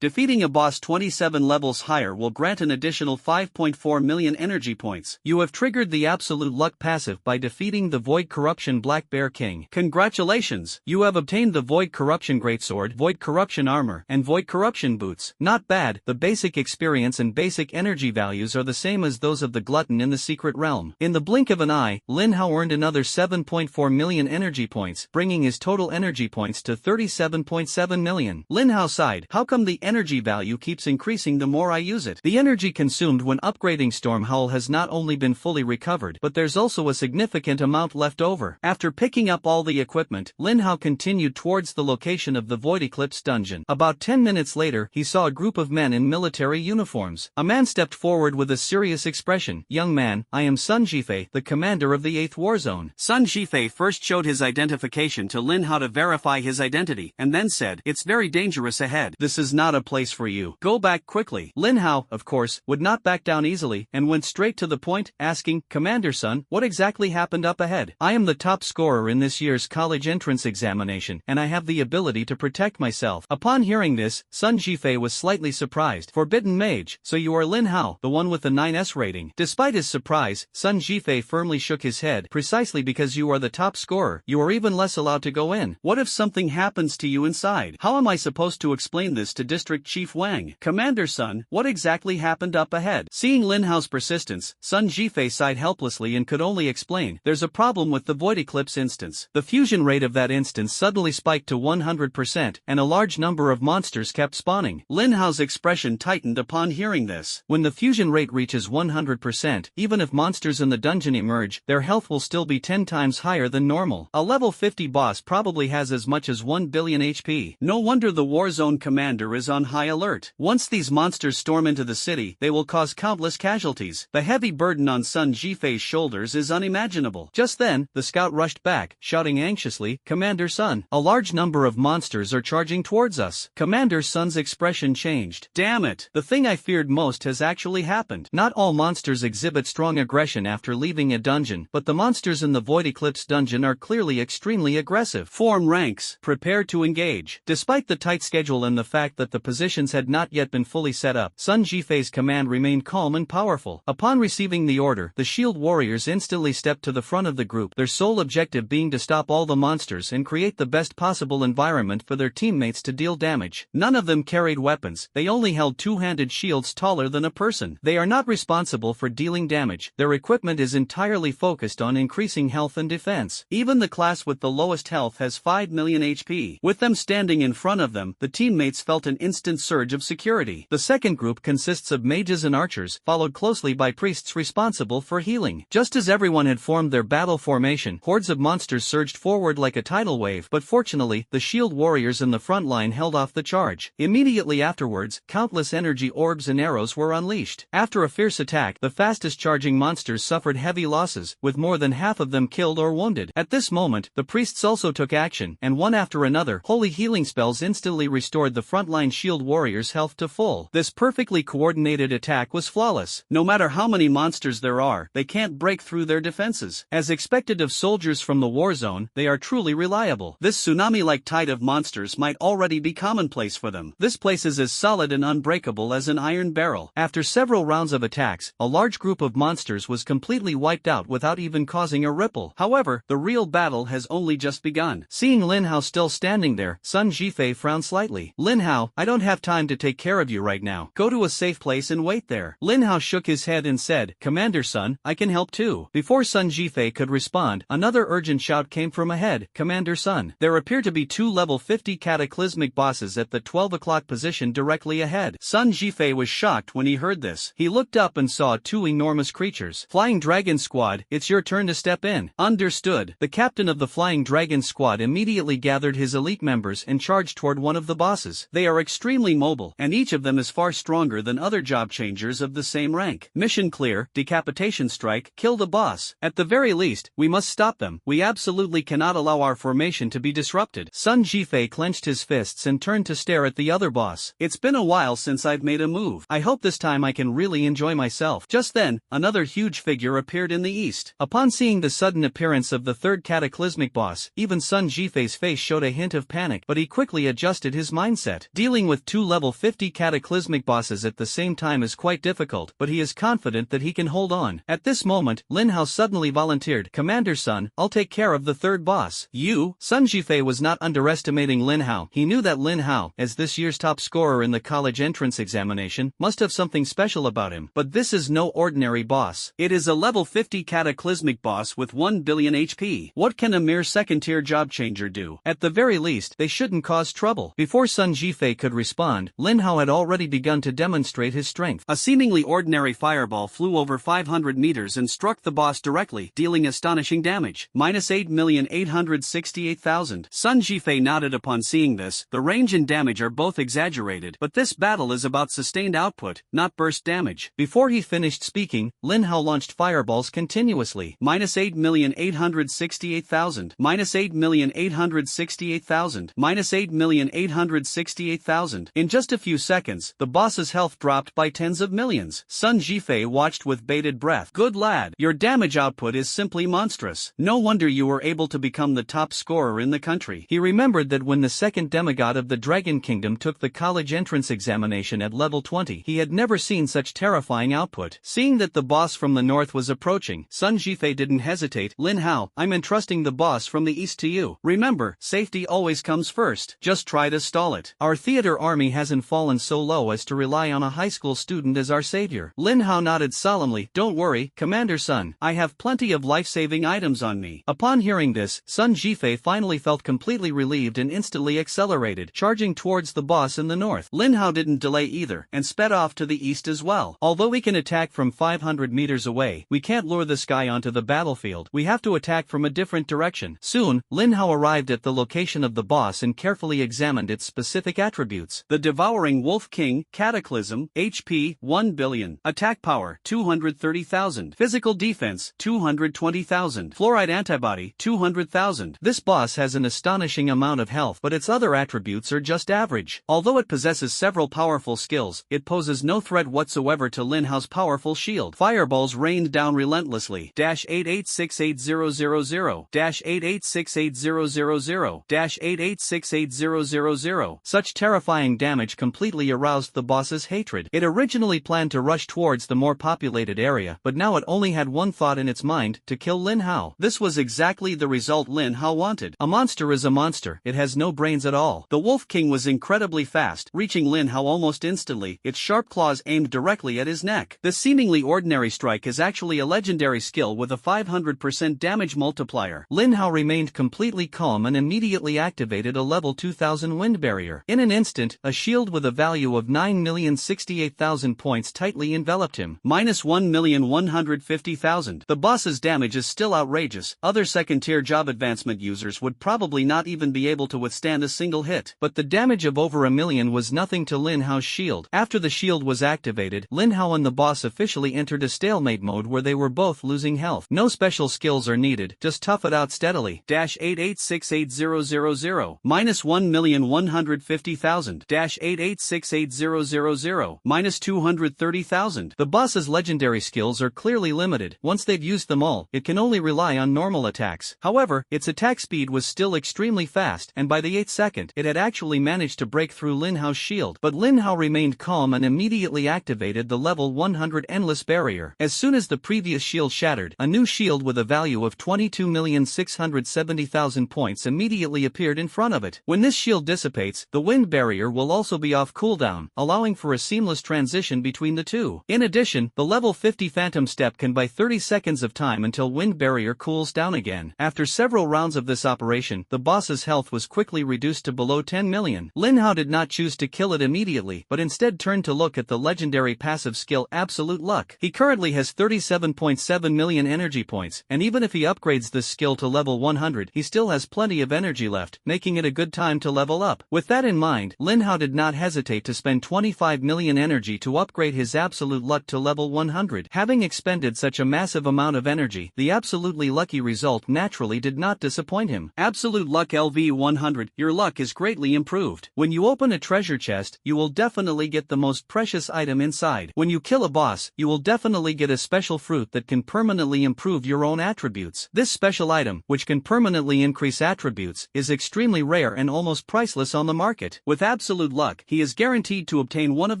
Defeating a boss 27 levels higher will grant an additional 5.4 million energy points. You have triggered the Absolute Luck passive by defeating the Void Corruption Black Bear King. Congratulations! You have obtained the Void Corruption Greatsword, Void Corruption Armor, and Void Corruption Boots. Not bad. The basic experience and basic energy values are the same as those of the glutton in the Secret Realm. In the blink of an eye, Lin Hao earned another 7.4 million energy points, bringing his total energy points to 37.7 million. Lin Hao sighed. How come the energy value keeps increasing the more I use it? The energy consumed when upgrading Storm Howl has not only been fully recovered, but there's also a significant amount left left over. After picking up all the equipment, Lin Hao continued towards the location of the Void Eclipse dungeon. About 10 minutes later, he saw a group of men in military uniforms. A man stepped forward with a serious expression. "Young man, I am Sun Jifei, the commander of the 8th War Zone." Sun Jifei first showed his identification to Lin Hao to verify his identity, and then said, "It's very dangerous ahead. This is not a place for you. Go back quickly." Lin Hao, of course, would not back down easily, and went straight to the point, asking, "Commander Sun, what exactly happened up ahead? I am the top scorer in this year's college entrance examination, and I have the ability to protect myself." Upon hearing this, Sun Jifei was slightly surprised. "Forbidden Mage, so you are Lin Hao, the one with the 9S rating." Despite his surprise, Sun Jifei firmly shook his head. "Precisely because you are the top scorer, you are even less allowed to go in. What if something happens to you inside? How am I supposed to explain this to District Chief Wang?" "Commander Sun, what exactly happened up ahead?" Seeing Lin Hao's persistence, Sun Jifei sighed helplessly and could only explain, "There's a problem with the Void Eclipse instance. The fusion rate of that instance suddenly spiked to 100%, and a large number of monsters kept spawning." Lin Hao's expression tightened upon hearing this. When the fusion rate reaches 100%, even if monsters in the dungeon emerge, their health will still be 10 times higher than normal. A level 50 boss probably has as much as 1 billion HP. No wonder the Warzone commander is on high alert. Once these monsters storm into the city, they will cause countless casualties. The heavy burden on Sun Jifei's shoulders is unimaginable. Just then, the scout rushed back, shouting anxiously, "Commander Sun, a large number of monsters are charging towards us." Commander Sun's expression changed. "Damn it, the thing I feared most has actually happened." Not all monsters exhibit strong aggression after leaving a dungeon, but the monsters in the Void Eclipse dungeon are clearly extremely aggressive. "Form ranks. Prepare to engage." Despite the tight schedule and the fact that the positions had not yet been fully set up, Sun Jifei's command remained calm and powerful. Upon receiving the order, the shield warriors instantly stepped to the front of the group, their sole objective being to stop all the monsters and create the best possible environment for their teammates to deal damage. None of them carried weapons, they only held two-handed shields taller than a person. They are not responsible for dealing damage, their equipment is entirely focused on increasing health and defense. Even the class with the lowest health has 5 million HP. With them standing in front of them, the teammates felt an instant surge of security. The second group consists of mages and archers, followed closely by priests responsible for healing. Just as everyone had formed their battle formation, hordes of monsters surged forward like a tidal wave, but fortunately, the shield warriors in the front line held off the charge. Immediately afterwards, countless energy orbs and arrows were unleashed. After a fierce attack, the fastest charging monsters suffered heavy losses, with more than half of them killed or wounded. At this moment, the priests also took action, and one after another, holy healing spells instantly restored the frontline shield warriors' health to full. This perfectly coordinated attack was flawless. No matter how many monsters there are, they can't break through their defenses. As expected of soldiers from the war zone, they are truly reliable. This tsunami-like tide of monsters might already be commonplace for them. This place is as solid and unbreakable as an iron barrel. After several rounds of attacks, a large group of monsters was completely wiped out without even causing a ripple. However, the real battle has only just begun. Seeing Lin Hao still standing there, Sun Jifei frowned slightly. "Lin Hao, I don't have time to take care of you right now. Go to a safe place and wait there." Lin Hao shook his head and said, "Commander Sun, I can help too." Before Sun Jifei could respond, another urgent shout came from ahead. "Commander Sun, there appear to be 2 level 50 cataclysmic bosses at the 12 o'clock position directly ahead." Sun Jifei was shocked when he heard this. He looked up and saw 2 enormous creatures. "Flying Dragon Squad, it's your turn to step in." "Understood." The captain of the Flying Dragon Squad immediately gathered his elite members and charged toward one of the bosses. They are extremely mobile, and each of them is far stronger than other job changers of the same rank. "Mission clear, decapitation strike, kill the boss. At the very least, we must stop them. We absolutely cannot allow our formation to be disrupted." Sun Jifei clenched his fists and turned to stare at the other boss. "It's been a while since I've made a move. I hope this time I can really enjoy myself." Just then, another huge figure appeared in the east. Upon seeing the sudden appearance of the third cataclysmic boss, even Sun Jifei's face showed a hint of panic, but he quickly adjusted his mindset. Dealing with 2 level 50 cataclysmic bosses at the same time is quite difficult, but he is confident that he can hold on. At this moment, Lin Hao suddenly volunteered, "Commander Sun, I'll take care of the third boss." "You?" Sun Jifei was not underestimating Lin Hao. He knew that Lin Hao, as this year's top scorer in the college entrance examination, must have something special about him. But this is no ordinary boss. It is a level 50 cataclysmic boss with 1 billion HP. What can a mere second-tier job changer do? At the very least, they shouldn't cause trouble. Before Sun Jifei could respond, Lin Hao had already begun to demonstrate his strength. A seemingly ordinary fireball flew over 500 meters and struck the boss directly, dealing astonishing astonishing damage. Minus 8,868,000. Sun Jifei nodded upon seeing this. The range and damage are both exaggerated, but this battle is about sustained output, not burst damage. Before he finished speaking, Lin Hao launched fireballs continuously. Minus 8,868,000. Minus 8,868,000. Minus 8,868,000. In just a few seconds, the boss's health dropped by tens of millions. Sun Jifei watched with bated breath. Good lad, your damage output is simply monstrous. No wonder you were able to become the top scorer in the country. He remembered that when the second demigod of the Dragon Kingdom took the college entrance examination at level 20, he had never seen such terrifying output. Seeing that the boss from the north was approaching, Sun Jifei didn't hesitate. Lin Hao, I'm entrusting the boss from the east to you. Remember, safety always comes first. Just try to stall it. Our theater army hasn't fallen so low as to rely on a high school student as our savior. Lin Hao nodded solemnly. Don't worry, Commander Sun. I have plenty of life-saving items on me. Upon hearing this, Sun Jifei finally felt completely relieved and instantly accelerated, charging towards the boss in the north. Lin Hao didn't delay either, and sped off to the east as well. Although we can attack from 500 meters away, we can't lure this guy onto the battlefield. We have to attack from a different direction. Soon, Lin Hao arrived at the location of the boss and carefully examined its specific attributes. The Devouring Wolf King, Cataclysm, HP, 1 billion. Attack power, 230,000. Physical defense, 220,000. Fluoride antibody, 200,000. This boss has an astonishing amount of health, but its other attributes are just average. Although it possesses several powerful skills, it poses no threat whatsoever to Lin Hao's powerful shield. Fireballs rained down relentlessly. 88680000. 88680000. 88680000. Such terrifying damage completely aroused the boss's hatred. It originally planned to rush towards the more populated area, but now it only had one thought in its mind: to kill Lin Hao. This was exactly the result Lin Hao wanted. A monster is a monster. It has no brains at all. The Wolf King was incredibly fast, reaching Lin Hao almost instantly, its sharp claws aimed directly at his neck. This seemingly ordinary strike is actually a legendary skill with a 500% damage multiplier. Lin Hao remained completely calm and immediately activated a level 2000 wind barrier. In an instant, a shield with a value of 9,068,000 points tightly enveloped him. Minus 1,150,000. The boss's damage is still outrageous. Other second-tier job advancement users would probably not even be able to withstand a single hit. But the damage of over 1,000,000 was nothing to Lin Hao's shield. After the shield was activated, Lin Hao and the boss officially entered a stalemate mode where they were both losing health. No special skills are needed, just tough it out steadily. 88680000. Minus 1,150,000. 88680000. Minus 230,000. The boss's legendary skills are clearly limited. Once they've used them all, it can only rely on normal attacks. However, its attack speed was still extremely fast, and by the 8th second, it had actually managed to break through Lin Hao's shield. But Lin Hao remained calm and immediately activated the level 100 endless barrier. As soon as the previous shield shattered, a new shield with a value of 22,670,000 points immediately appeared in front of it. When this shield dissipates, the wind barrier will also be off cooldown, allowing for a seamless transition between the two. In addition, the level 50 Phantom Step can buy 30 seconds of time until wind barrier cools down again. After several rounds of this operation, the boss's health was quickly reduced to below 10 million. Lin Hao did not choose to kill it immediately, but instead turned to look at the legendary passive skill Absolute Luck. He currently has 37.7 million energy points, and even if he upgrades this skill to level 100, he still has plenty of energy left, making it a good time to level up. With that in mind, Lin Hao did not hesitate to spend 25 million energy to upgrade his Absolute Luck to level 100. Having expended such a massive amount of energy, the absolutely lucky result naturally did not disappoint him. Absolute Luck LV 100. Your luck is greatly improved. When you open a treasure chest, you will definitely get the most precious item inside. When you kill a boss, you will definitely get a special fruit that can permanently improve your own attributes. This special item, which can permanently increase attributes, is extremely rare and almost priceless on the market. With Absolute Luck, he is guaranteed to obtain one of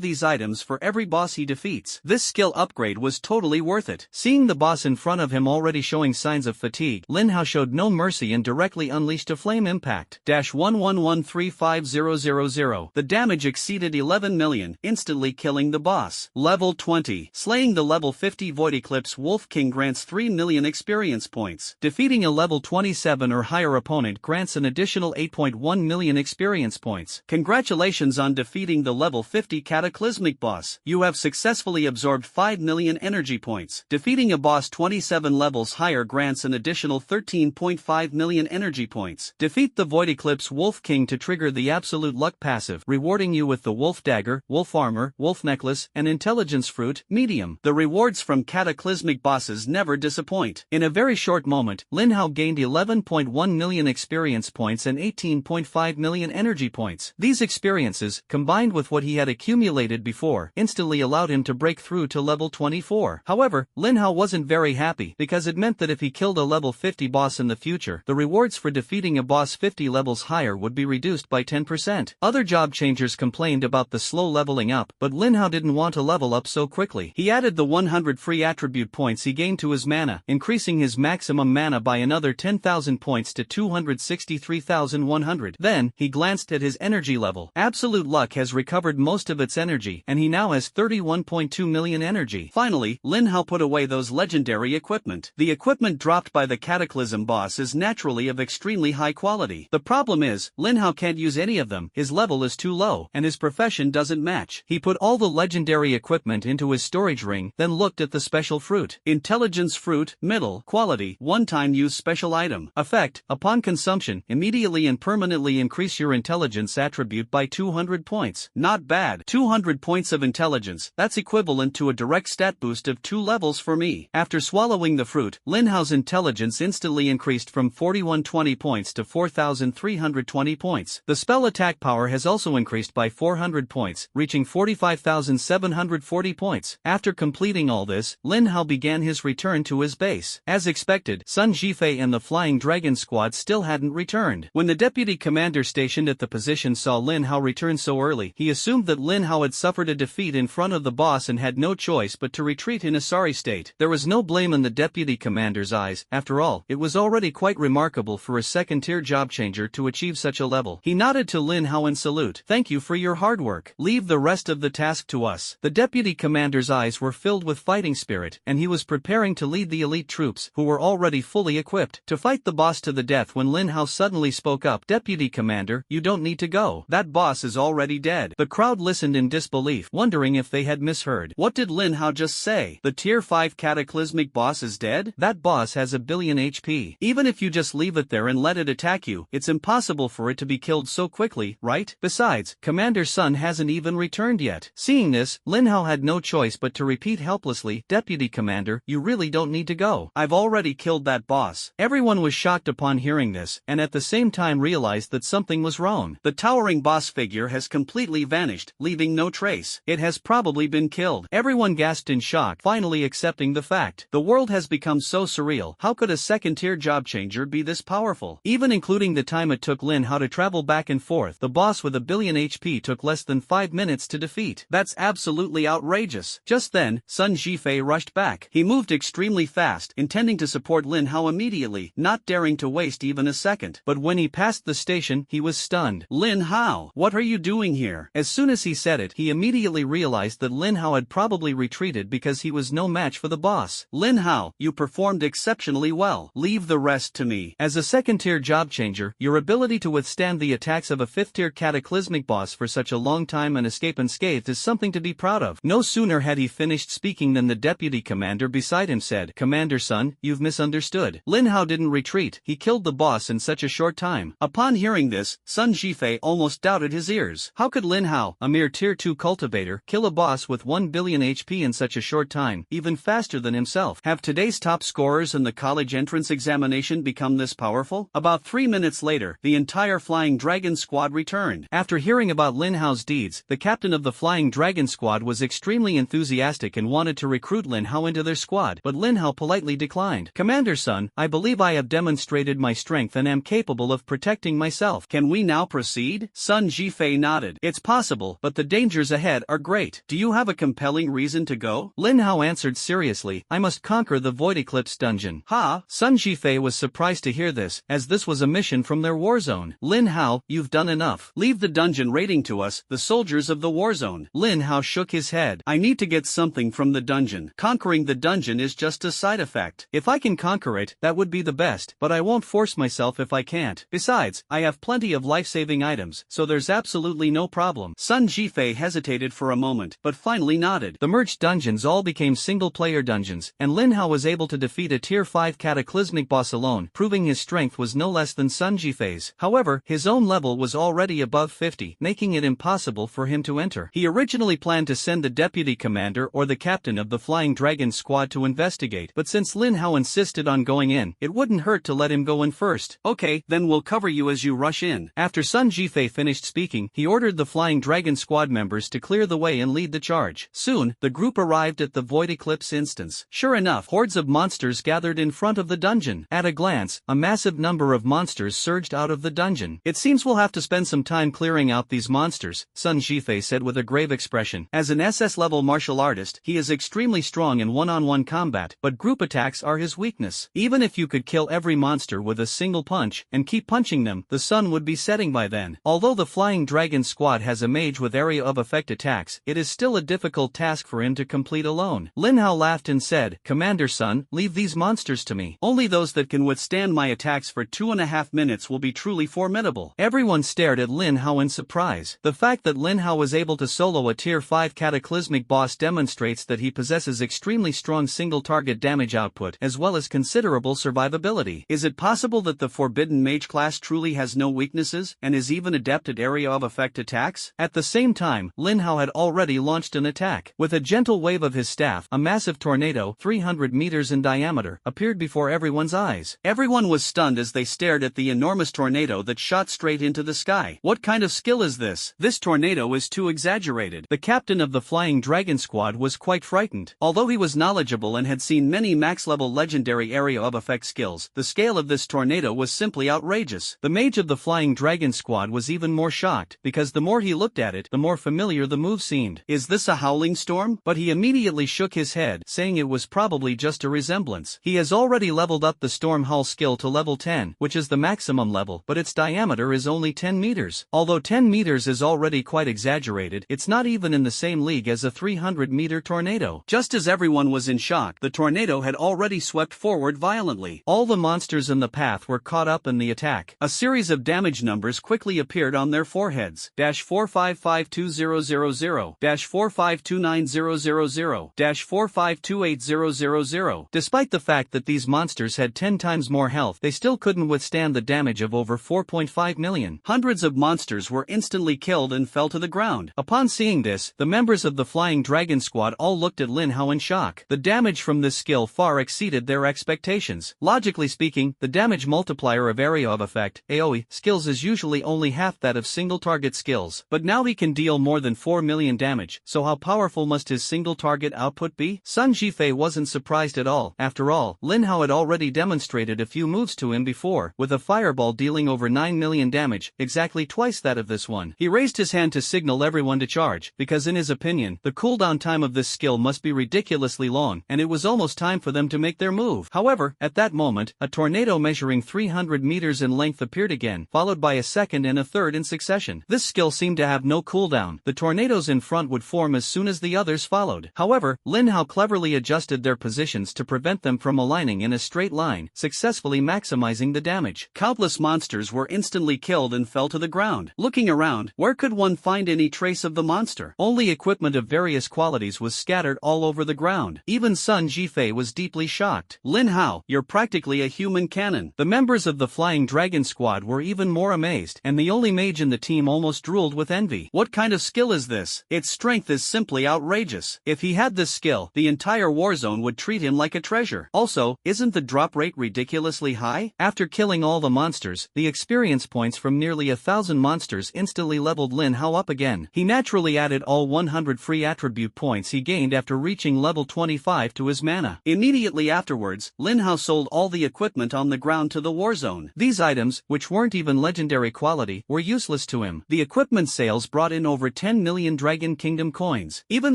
these items for every boss he defeats. This skill upgrade was totally worth it. Seeing the boss in front of him already showing signs of fatigue, Lin Hao showed no mercy and directly unleashed a flame impact. 111350000. The damage exceeded 11 million, instantly killing the boss. Level 20. Slaying the level 50 Void Eclipse Wolf King grants 3 million experience points. Defeating a level 27 or higher opponent grants an additional 8.1 million experience points. Congratulations on defeating the level 50 Cataclysmic boss. You have successfully absorbed 5 million energy points. Defeating a boss 27 levels higher modifier grants an additional 13.5 million energy points. Defeat the Void Eclipse Wolf King to trigger the Absolute Luck passive, rewarding you with the Wolf Dagger, Wolf Armor, Wolf Necklace, and Intelligence Fruit, Medium. The rewards from cataclysmic bosses never disappoint. In a very short moment, Lin Hao gained 11.1 million experience points and 18.5 million energy points. These experiences, combined with what he had accumulated before, instantly allowed him to break through to level 24. However, Lin Hao wasn't very happy, because it meant that if he killed a level 50 boss in the future, the rewards for defeating a boss 50 levels higher would be reduced by 10%. Other job changers complained about the slow leveling up, but Lin Hao didn't want to level up so quickly. He added the 100 free attribute points he gained to his mana, increasing his maximum mana by another 10,000 points to 263,100. Then, he glanced at his energy level. Absolute Luck has recovered most of its energy, and he now has 31.2 million energy. Finally, Lin Hao put away those legendary equipment. The equipment dropped by the Cataclysm boss is naturally of extremely high quality. The problem is, Lin Hao can't use any of them, his level is too low, and his profession doesn't match. He put all the legendary equipment into his storage ring, then looked at the special fruit. Intelligence Fruit, middle, quality, one-time use special item. Effect, upon consumption, immediately and permanently increase your intelligence attribute by 200 points. Not bad. 200 points of intelligence, that's equivalent to a direct stat boost of 2 levels for me. After swallowing the fruit, Lin Hao's intelligence instantly increased from 4120 points to 4320 points. The spell attack power has also increased by 400 points, reaching 45,740 points. After completing all this, Lin Hao began his return to his base. As expected, Sun Jifei and the Flying Dragon Squad still hadn't returned. When the deputy commander stationed at the position saw Lin Hao return so early, he assumed that Lin Hao had suffered a defeat in front of the boss and had no choice but to retreat in a sorry state. There was no blame in the deputy commander's eyes. After all, it was already quite remarkable for a second-tier job changer to achieve such a level. He nodded to Lin Hao and salute. "Thank you for your hard work. Leave the rest of the task to us." The deputy commander's eyes were filled with fighting spirit, and he was preparing to lead the elite troops, who were already fully equipped, to fight the boss to the death when Lin Hao suddenly spoke up. "Deputy Commander, you don't need to go. That boss is already dead." The crowd listened in disbelief, wondering if they had misheard. What did Lin Hao just say? The Tier 5 cataclysmic boss is dead? That boss has a billion HP. Even if you just leave it there and let it attack you, it's impossible for it to be killed so quickly, right? Besides, Commander Sun hasn't even returned yet. Seeing this, Lin Hao had no choice but to repeat helplessly, "Deputy Commander, you really don't need to go. I've already killed that boss." Everyone was shocked upon hearing this, and at the same time realized that something was wrong. The towering boss figure has completely vanished, leaving no trace. It has probably been killed. Everyone gasped in shock, finally accepting the fact. The world has become so surreal. How could a second-tier job changer be this powerful? Even including the time it took Lin Hao to travel back and forth, the boss with a billion HP took less than 5 minutes to defeat. That's absolutely outrageous. Just then, Sun Jifei rushed back. He moved extremely fast, intending to support Lin Hao immediately, not daring to waste even a second. But when he passed the station, he was stunned. "Lin Hao, what are you doing here?" As soon as he said it, he immediately realized that Lin Hao had probably retreated because he was no match for the boss. "Lin Hao, you performed exceptionally well. Leave the rest to me." As a second-tier job changer, your ability to withstand the attacks of a fifth-tier cataclysmic boss for such a long time and escape unscathed is something to be proud of. No sooner had he finished speaking than the deputy commander beside him said, "Commander Sun, you've misunderstood. Lin Hao didn't retreat, he killed the boss in such a short time." Upon hearing this, Sun Jifei almost doubted his ears. How could Lin Hao, a mere tier 2 cultivator, kill a boss with 1 billion HP in such a short time, even faster than himself? Have today's top scorers in the college entrance examination become this powerful? About 3 minutes later, the entire Flying Dragon Squad returned. After hearing about Lin Hao's deeds, the captain of the Flying Dragon Squad was extremely enthusiastic and wanted to recruit Lin Hao into their squad, but Lin Hao politely declined. "Commander Sun, I believe I have demonstrated my strength and am capable of protecting myself. Can we now proceed?" Sun Jifei nodded. "It's possible, but the dangers ahead are great. Do you have a compelling reason to go?" Lin Hao answered seriously, "I must conquer the Void Eclipse dungeon." "Ha!" Sun Jifei was surprised to hear this, as this was a mission from their war zone. "Lin Hao, you've done enough. Leave the dungeon rating to us, the soldiers of the war zone." Lin Hao shook his head. "I need to get something from the dungeon. Conquering the dungeon is just a side effect. If I can conquer it, that would be the best, but I won't force myself if I can't. Besides, I have plenty of life-saving items, so there's absolutely no problem." Sun Jifei hesitated for a moment, but finally nodded. The merged dungeons all became single-player dungeons, and Lin Hao was able to defeat defeat a Tier 5 cataclysmic boss alone, proving his strength was no less than Sun Jifei's. However, his own level was already above 50, making it impossible for him to enter. He originally planned to send the deputy commander or the captain of the Flying Dragon squad to investigate, but since Lin Hao insisted on going in, it wouldn't hurt to let him go in first. Okay, then we'll cover you as you rush in. After Sun Jifei finished speaking, he ordered the Flying Dragon squad members to clear the way and lead the charge. Soon, the group arrived at the Void Eclipse instance. Sure enough, hordes of monsters gathered in front of the dungeon. At a glance, a massive number of monsters surged out of the dungeon. It seems we'll have to spend some time clearing out these monsters, Sun Jifei said with a grave expression. As an SS-level martial artist, he is extremely strong in one-on-one combat, but group attacks are his weakness. Even if you could kill every monster with a single punch, and keep punching them, the sun would be setting by then. Although the Flying Dragon squad has a mage with area of effect attacks, it is still a difficult task for him to complete alone. Lin Hao laughed and said, "Commander Sun, leave these monsters to me. Only those that can withstand my attacks for 2.5 minutes will be truly formidable." Everyone stared at Lin Hao in surprise. The fact that Lin Hao was able to solo a Tier 5 cataclysmic boss demonstrates that he possesses extremely strong single-target damage output as well as considerable survivability. Is it possible that the Forbidden Mage class truly has no weaknesses and is even adept at area of effect attacks? At the same time, Lin Hao had already launched an attack. With a gentle wave of his staff, a massive tornado, 300 meters in diameter, appeared before everyone's eyes. Everyone was stunned as they stared at the enormous tornado that shot straight into the sky. What kind of skill is this? This tornado is too exaggerated. The captain of the Flying Dragon squad was quite frightened. Although he was knowledgeable and had seen many max-level legendary area of effect skills, the scale of this tornado was simply outrageous. The mage of the Flying Dragon squad was even more shocked, because the more he looked at it, the more familiar the move seemed. Is this a howling storm? But he immediately shook his head, saying it was probably just a resemblance. He has already leveled up the Storm Hull skill to level 10, which is the maximum level, but its diameter is only 10 meters. Although 10 meters is already quite exaggerated, it's not even in the same league as a 300-meter tornado. Just as everyone was in shock, the tornado had already swept forward violently. All the monsters in the path were caught up in the attack. A series of damage numbers quickly appeared on their foreheads. -4552,000, -4529,000, -4528,000. Despite the fact that these monsters had 10 times more health, they still couldn't withstand the damage of over 4.5 million. Hundreds of monsters were instantly killed and fell to the ground. Upon seeing this, the members of the Flying Dragon squad all looked at Lin Hao in shock. The damage from this skill far exceeded their expectations. Logically speaking, the damage multiplier of area of effect (AoE) skills is usually only half that of single-target skills, but now he can deal more than 4 million damage, so how powerful must his single-target output be? Sun Jifei wasn't surprised at all. After all, Lin Hao had already demonstrated a few moves to him before, with a fireball dealing over 9 million damage, exactly twice that of this one. He raised his hand to signal everyone to charge, because in his opinion, the cooldown time of this skill must be ridiculously long, and it was almost time for them to make their move. However, at that moment, a tornado measuring 300 meters in length appeared again, followed by a second and a third in succession. This skill seemed to have no cooldown. The tornadoes in front would form as soon as the others followed. However, Lin Hao cleverly adjusted their positions to prevent them from aligning in a straight line, successfully maximizing the damage. Countless monsters were instantly killed and fell to the ground. Looking around, where could one find any trace of the monster? Only equipment of various qualities was scattered all over the ground. Even Sun Jifei was deeply shocked. Lin Hao, you're practically a human cannon. The members of the Flying Dragon squad were even more amazed, and the only mage in the team almost drooled with envy. What kind of skill is this? Its strength is simply outrageous. If he had this skill, the entire warzone would treat him like a treasure. Also, isn't the drop rate ridiculously high? After killing all the monsters, the experience points from nearly 1,000 monsters instantly leveled Lin Hao up again. He naturally added all 100 free attribute points he gained after reaching level 25 to his mana. Immediately afterwards, Lin Hao sold all the equipment on the ground to the warzone. These items, which weren't even legendary quality, were useless to him. The equipment sales brought in over 10 million Dragon Kingdom coins. Even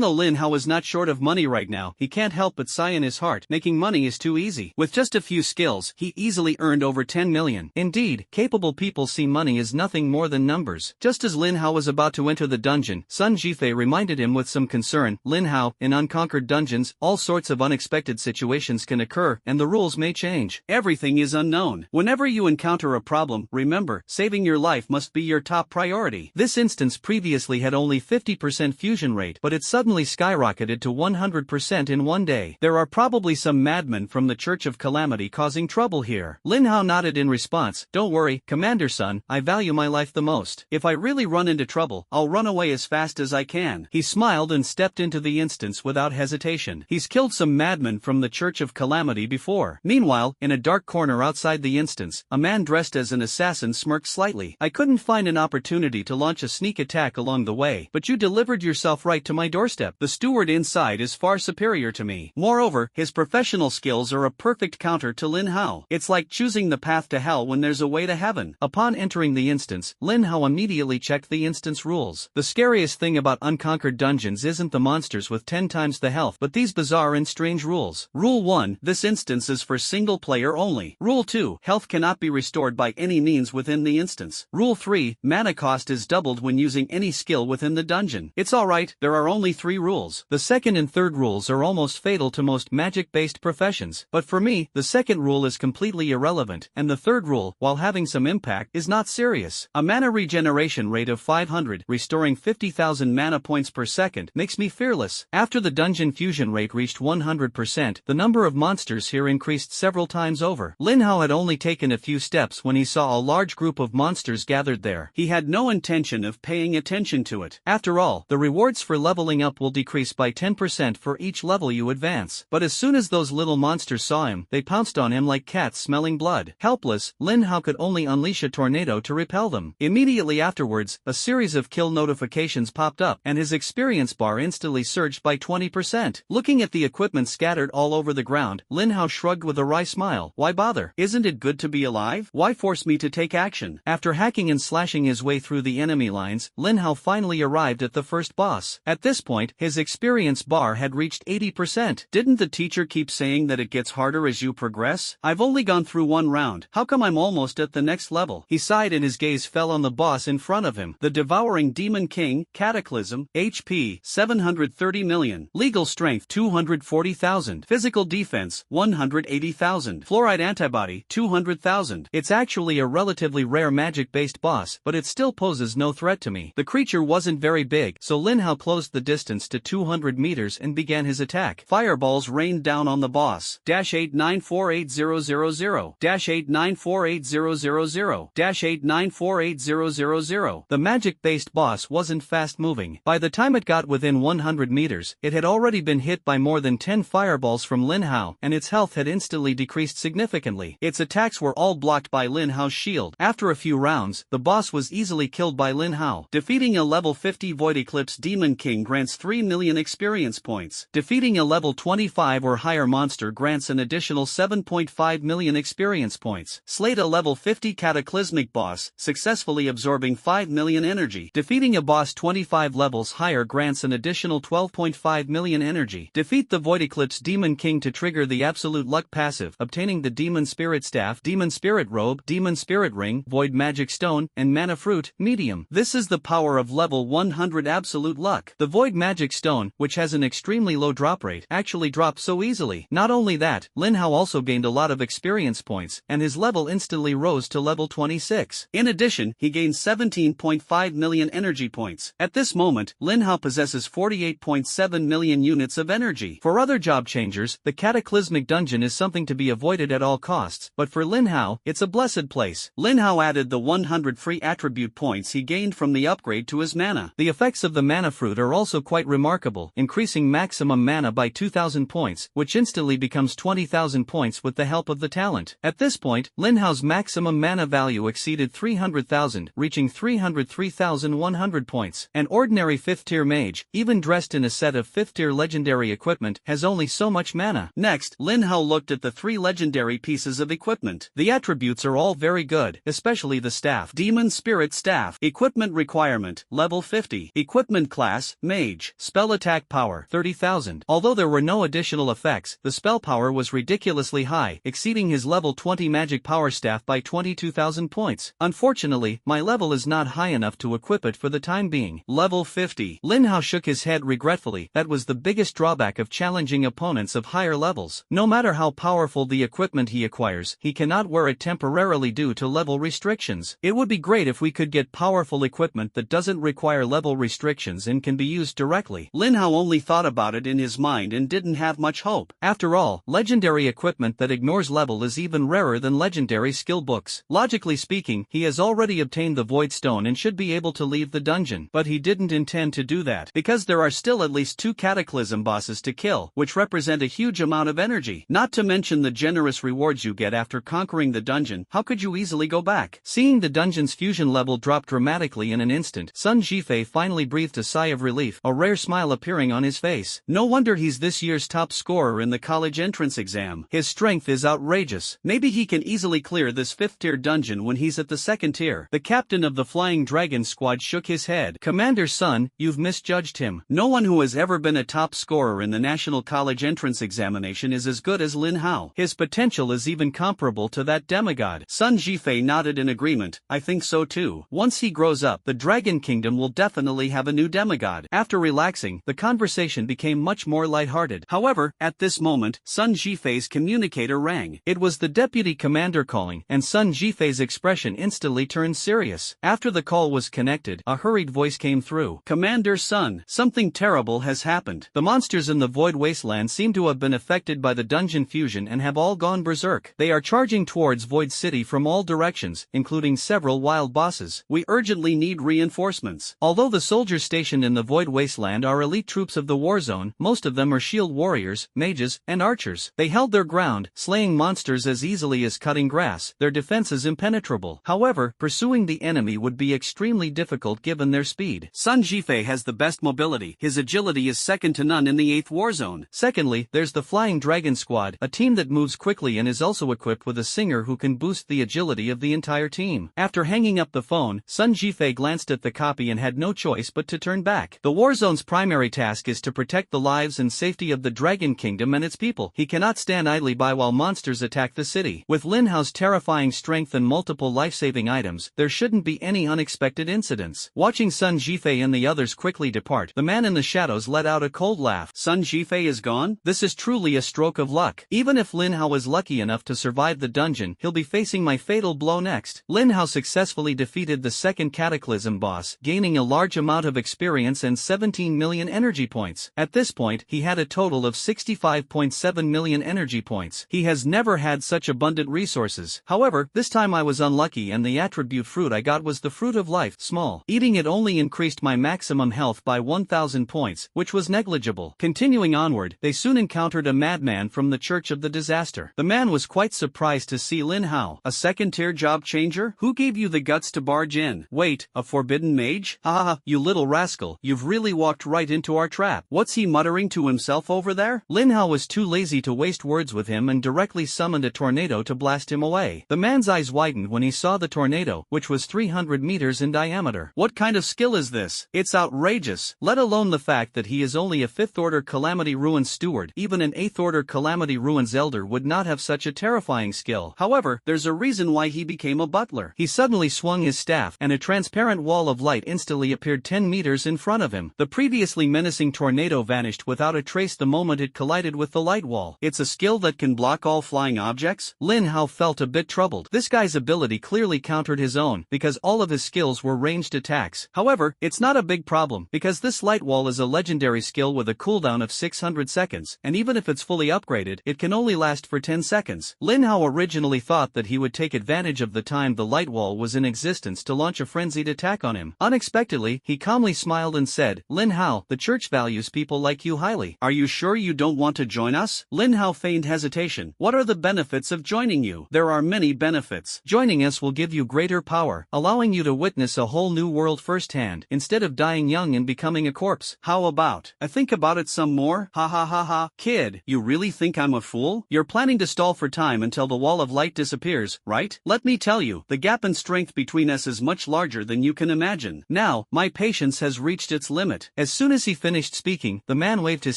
though Lin Hao is not short of money right now, he can't help but sigh in his heart. Making money is too easy. With just a few skills, he easily earned over 10 million. Indeed, capable people see money as nothing more than numbers. Just as Lin Hao was about to enter the dungeon, Sun Jifei reminded him with some concern, "Lin Hao, in unconquered dungeons, all sorts of unexpected situations can occur, and the rules may change. Everything is unknown. Whenever you encounter a problem, remember, saving your life must be your top priority." This instance previously had only 50% fusion rate, but it suddenly skyrocketed to 100% in one day. There are probably some madmen from the Church of Calamity causing trouble here. Lin Hao nodded in response. Don't worry, Commander Sun, I value my life the most. If I really run into trouble, I'll run away as fast as I can. He smiled and stepped into the instance without hesitation. He's killed some madmen from the Church of Calamity before. Meanwhile, in a dark corner outside the instance, a man dressed as an assassin smirked slightly. I couldn't find an opportunity to launch a sneak attack along the way, but you delivered yourself right to my doorstep. The steward inside is far superior to me. Moreover, his professional skills are a perfect counter to Lin Hao. It's like choosing the path to hell when there's a way to heaven. Upon entering the instance, Lin Hao immediately checked the instance rules. The scariest thing about unconquered dungeons isn't the monsters with 10 times the health, but these bizarre and strange rules. Rule 1. This instance is for single player only. Rule 2. Health cannot be restored by any means within the instance. Rule 3. Mana cost is doubled when using any skill within the dungeon. It's alright, there are only 3 rules. The second and third rules are almost fatal to most magic-based professions, but for me, the second rule is completely irrelevant, and the third rule, while having some impact, is not serious. A mana regeneration rate of 500, restoring 50,000 mana points per second, makes me fearless. After the dungeon fusion rate reached 100%, the number of monsters here increased several times over. Lin Hao had only taken a few steps when he saw a large group of monsters gathered there. He had no intention of paying attention to it. After all, the rewards for leveling up will decrease by 10% for each level you advance. But as soon as those little monsters saw him, they pounced on him like cats smelling blood. Helpless, Lin Hao could only unleash a tornado to repel them. Immediately afterwards, a series of kill notifications popped up, and his experience bar instantly surged by 20%. Looking at the equipment scattered all over the ground, Lin Hao shrugged with a wry smile. Why bother? Isn't it good to be alive? Why force me to take action? After hacking and slashing his way through the enemy lines, Lin Hao finally arrived at the first boss. At this point, his experience bar had reached 80%. Didn't the teacher keep saying that it gets harder as you progress? I've only gone through one round. How come I'm almost at the next level? He sighed and his gaze fell on the boss in front of him. The Devouring Demon King, Cataclysm, HP, 730 million. Legal Strength, 240,000. Physical Defense, 180,000. Fluoride Antibody, 200,000. It's actually a relatively rare magic-based boss, but it still poses no threat to me. The creature wasn't very big, so Lin Hao closed the distance to 200 meters and began his attack. Fireballs rained down on the boss. -894800. -894800. -894800. The magic-based boss wasn't fast-moving. By the time it got within 100 meters, it had already been hit by more than 10 fireballs from Lin Hao, and its health had instantly decreased significantly. Its attacks were all blocked by Lin Hao's shield. After a few rounds, the boss was easily killed by Lin Hao. Defeating a level 50 Void Eclipse Demon King grants 3 million experience points. Defeating a level 25 or higher monster grants an additional 7.5 million experience points. Slayed a level 50 Cataclysmic boss, successfully absorbing 5 million energy. Defeating a boss 25 levels higher grants an additional 12.5 million energy. Defeat the Void Eclipse Demon King to trigger the Absolute Luck passive, obtaining the Demon Spirit Staff, Demon Spirit Robe, Demon Spirit Ring, Void Magic Stone, and Mana Fruit, medium. This is the power of level 100 Absolute Luck. The Void Magic Stone, which has an extremely low drop rate, actually drops so easily. Not only that, Lin Hao also gained a lot of experience points, and his level instantly rose to level 26. In addition, he gained 17.5 million energy points. At this moment, Lin Hao possesses 48.7 million units of energy. For other job changers, the Cataclysmic Dungeon is something to be avoided at all costs, but for Lin Hao, it's a blessed place. Lin Hao added the 100 free attribute points he gained from the upgrade to his mana. The effects of the Mana Fruit are also quite remarkable, increasing maximum mana by 2,000 points, which instantly becomes 20,000 points with the help of the talent. At this point, Lin Hao's maximum mana value exceeded 300,000, reaching 303,100 points. An ordinary 5th-tier mage, even dressed in a set of 5th-tier legendary equipment, has only so much mana. Next, Lin Hao looked at the 3 legendary pieces of equipment. The attributes are all very good, especially the staff. Demon Spirit Staff. Equipment requirement, level 50. Equipment class, Mage. Spell attack power, 30,000. Although there were no additional effects, the spell power was ridiculously high, exceeding his level 20 magic power staff by 22,000 points. Unfortunately, my level is not high enough to equip it for the time being. Level 50. Lin Hao shook his head regretfully. That was the biggest drawback of challenging opponents of higher levels. No matter how powerful the equipment he acquires, he cannot wear it temporarily due to level restrictions. It would be great if we could get powerful equipment that doesn't require level restrictions and can be used directly. Lin Hao only thought about it in his mind and didn't have much hope. After After all, legendary equipment that ignores level is even rarer than legendary skill books. Logically speaking, he has already obtained the Void Stone and should be able to leave the dungeon. But he didn't intend to do that, because there are still at least 2 Cataclysm bosses to kill, which represent a huge amount of energy. Not to mention the generous rewards you get after conquering the dungeon. How could you easily go back? Seeing the dungeon's fusion level drop dramatically in an instant, Sun Jifei finally breathed a sigh of relief, a rare smile appearing on his face. No wonder he's this year's top scorer in the college entrance exam. His strength is outrageous. Maybe he can easily clear this 5th tier dungeon when he's at the 2nd tier. The captain of the Flying Dragon squad shook his head. Commander Sun, you've misjudged him. No one who has ever been a top scorer in the national college entrance examination is as good as Lin Hao. His potential is even comparable to that demigod. Sun Jifei nodded in agreement. I think so too. Once he grows up, the Dragon Kingdom will definitely have a new demigod. After relaxing, the conversation became much more lighthearted. However, at this moment, Sun Jifei's communicator rang. It was the deputy commander calling, and Sun Jifei's expression instantly turned serious. After the call was connected, a hurried voice came through. Commander Sun, something terrible has happened. The monsters in the Void Wasteland seem to have been affected by the dungeon fusion and have all gone berserk. They are charging towards Void City from all directions, including several wild bosses. We urgently need reinforcements. Although the soldiers stationed in the Void Wasteland are elite troops of the war zone, most of them are shield warriors, mages, and archers. They held their ground, slaying monsters as easily as cutting grass. Their defense is impenetrable. However, pursuing the enemy would be extremely difficult given their speed. Sun Jifei has the best mobility. His agility is second to none in the 8th war zone. Secondly, there's the Flying Dragon squad, a team that moves quickly and is also equipped with a singer who can boost the agility of the entire team. After hanging up the phone, Sun Jifei glanced at the copy and had no choice but to turn back. The war zone's primary task is to protect the lives and safety of the Dragon Kingdom and its people. He cannot stand idly by while monsters attack the city. With Lin Hao's terrifying strength and multiple life-saving items, there shouldn't be any unexpected incidents. Watching Sun Jifei and the others quickly depart, the man in the shadows let out a cold laugh. Sun Jifei is gone? This is truly a stroke of luck. Even if Lin Hao is lucky enough to survive the dungeon, he'll be facing my fatal blow next. Lin Hao successfully defeated the 2nd Cataclysm boss, gaining a large amount of experience and 17 million energy points. At this point, he had a total of 65.7 million energy points. He has never had such abundant resources. However, this time I was unlucky and the attribute fruit I got was the fruit of life, small. Eating it only increased my maximum health by 1000 points, which was negligible. Continuing onward, they soon encountered a madman from the Church of the Disaster. The man was quite surprised to see Lin Hao. A 2nd-tier job changer? Who gave you the guts to barge in? Wait, a forbidden mage? Ha, you little rascal, you've really walked right into our trap. What's he muttering to himself over there? Lin Hao was too lazy to waste words with him and directly summoned a tornado to blast him away. The man's eyes widened when he saw the tornado, which was 300 meters in diameter. What kind of skill is this? It's outrageous. Let alone the fact that he is only a 5th-order Calamity Ruins steward. Even an 8th-order Calamity Ruins elder would not have such a terrifying skill. However, there's a reason why he became a butler. He suddenly swung his staff, and a transparent wall of light instantly appeared 10 meters in front of him. The previously menacing tornado vanished without a trace the moment it collided with the light wall. It's a skill that can block all flying objects? Lin Hao felt a bit troubled. This guy's ability clearly countered his own, because all of his skills were ranged attacks. However, it's not a big problem, because this light wall is a legendary skill with a cooldown of 600 seconds, and even if it's fully upgraded, it can only last for 10 seconds. Lin Hao originally thought that he would take advantage of the time the light wall was in existence to launch a frenzied attack on him. Unexpectedly, he calmly smiled and said, Lin Hao, the church values people like you highly. Are you sure you don't want to join us? Lin Hao feigned hesitation. What are the benefits of joining you? There are many benefits. Joining us will give you greater power, allowing you to witness a whole new world firsthand, instead of dying young and becoming a corpse. How about? I think about it some more. Ha ha ha ha. Kid, you really think I'm a fool? You're planning to stall for time until the wall of light disappears, right? Let me tell you, the gap in strength between us is much larger than you can imagine. Now, my patience has reached its limit. As soon as he finished speaking, the man waved his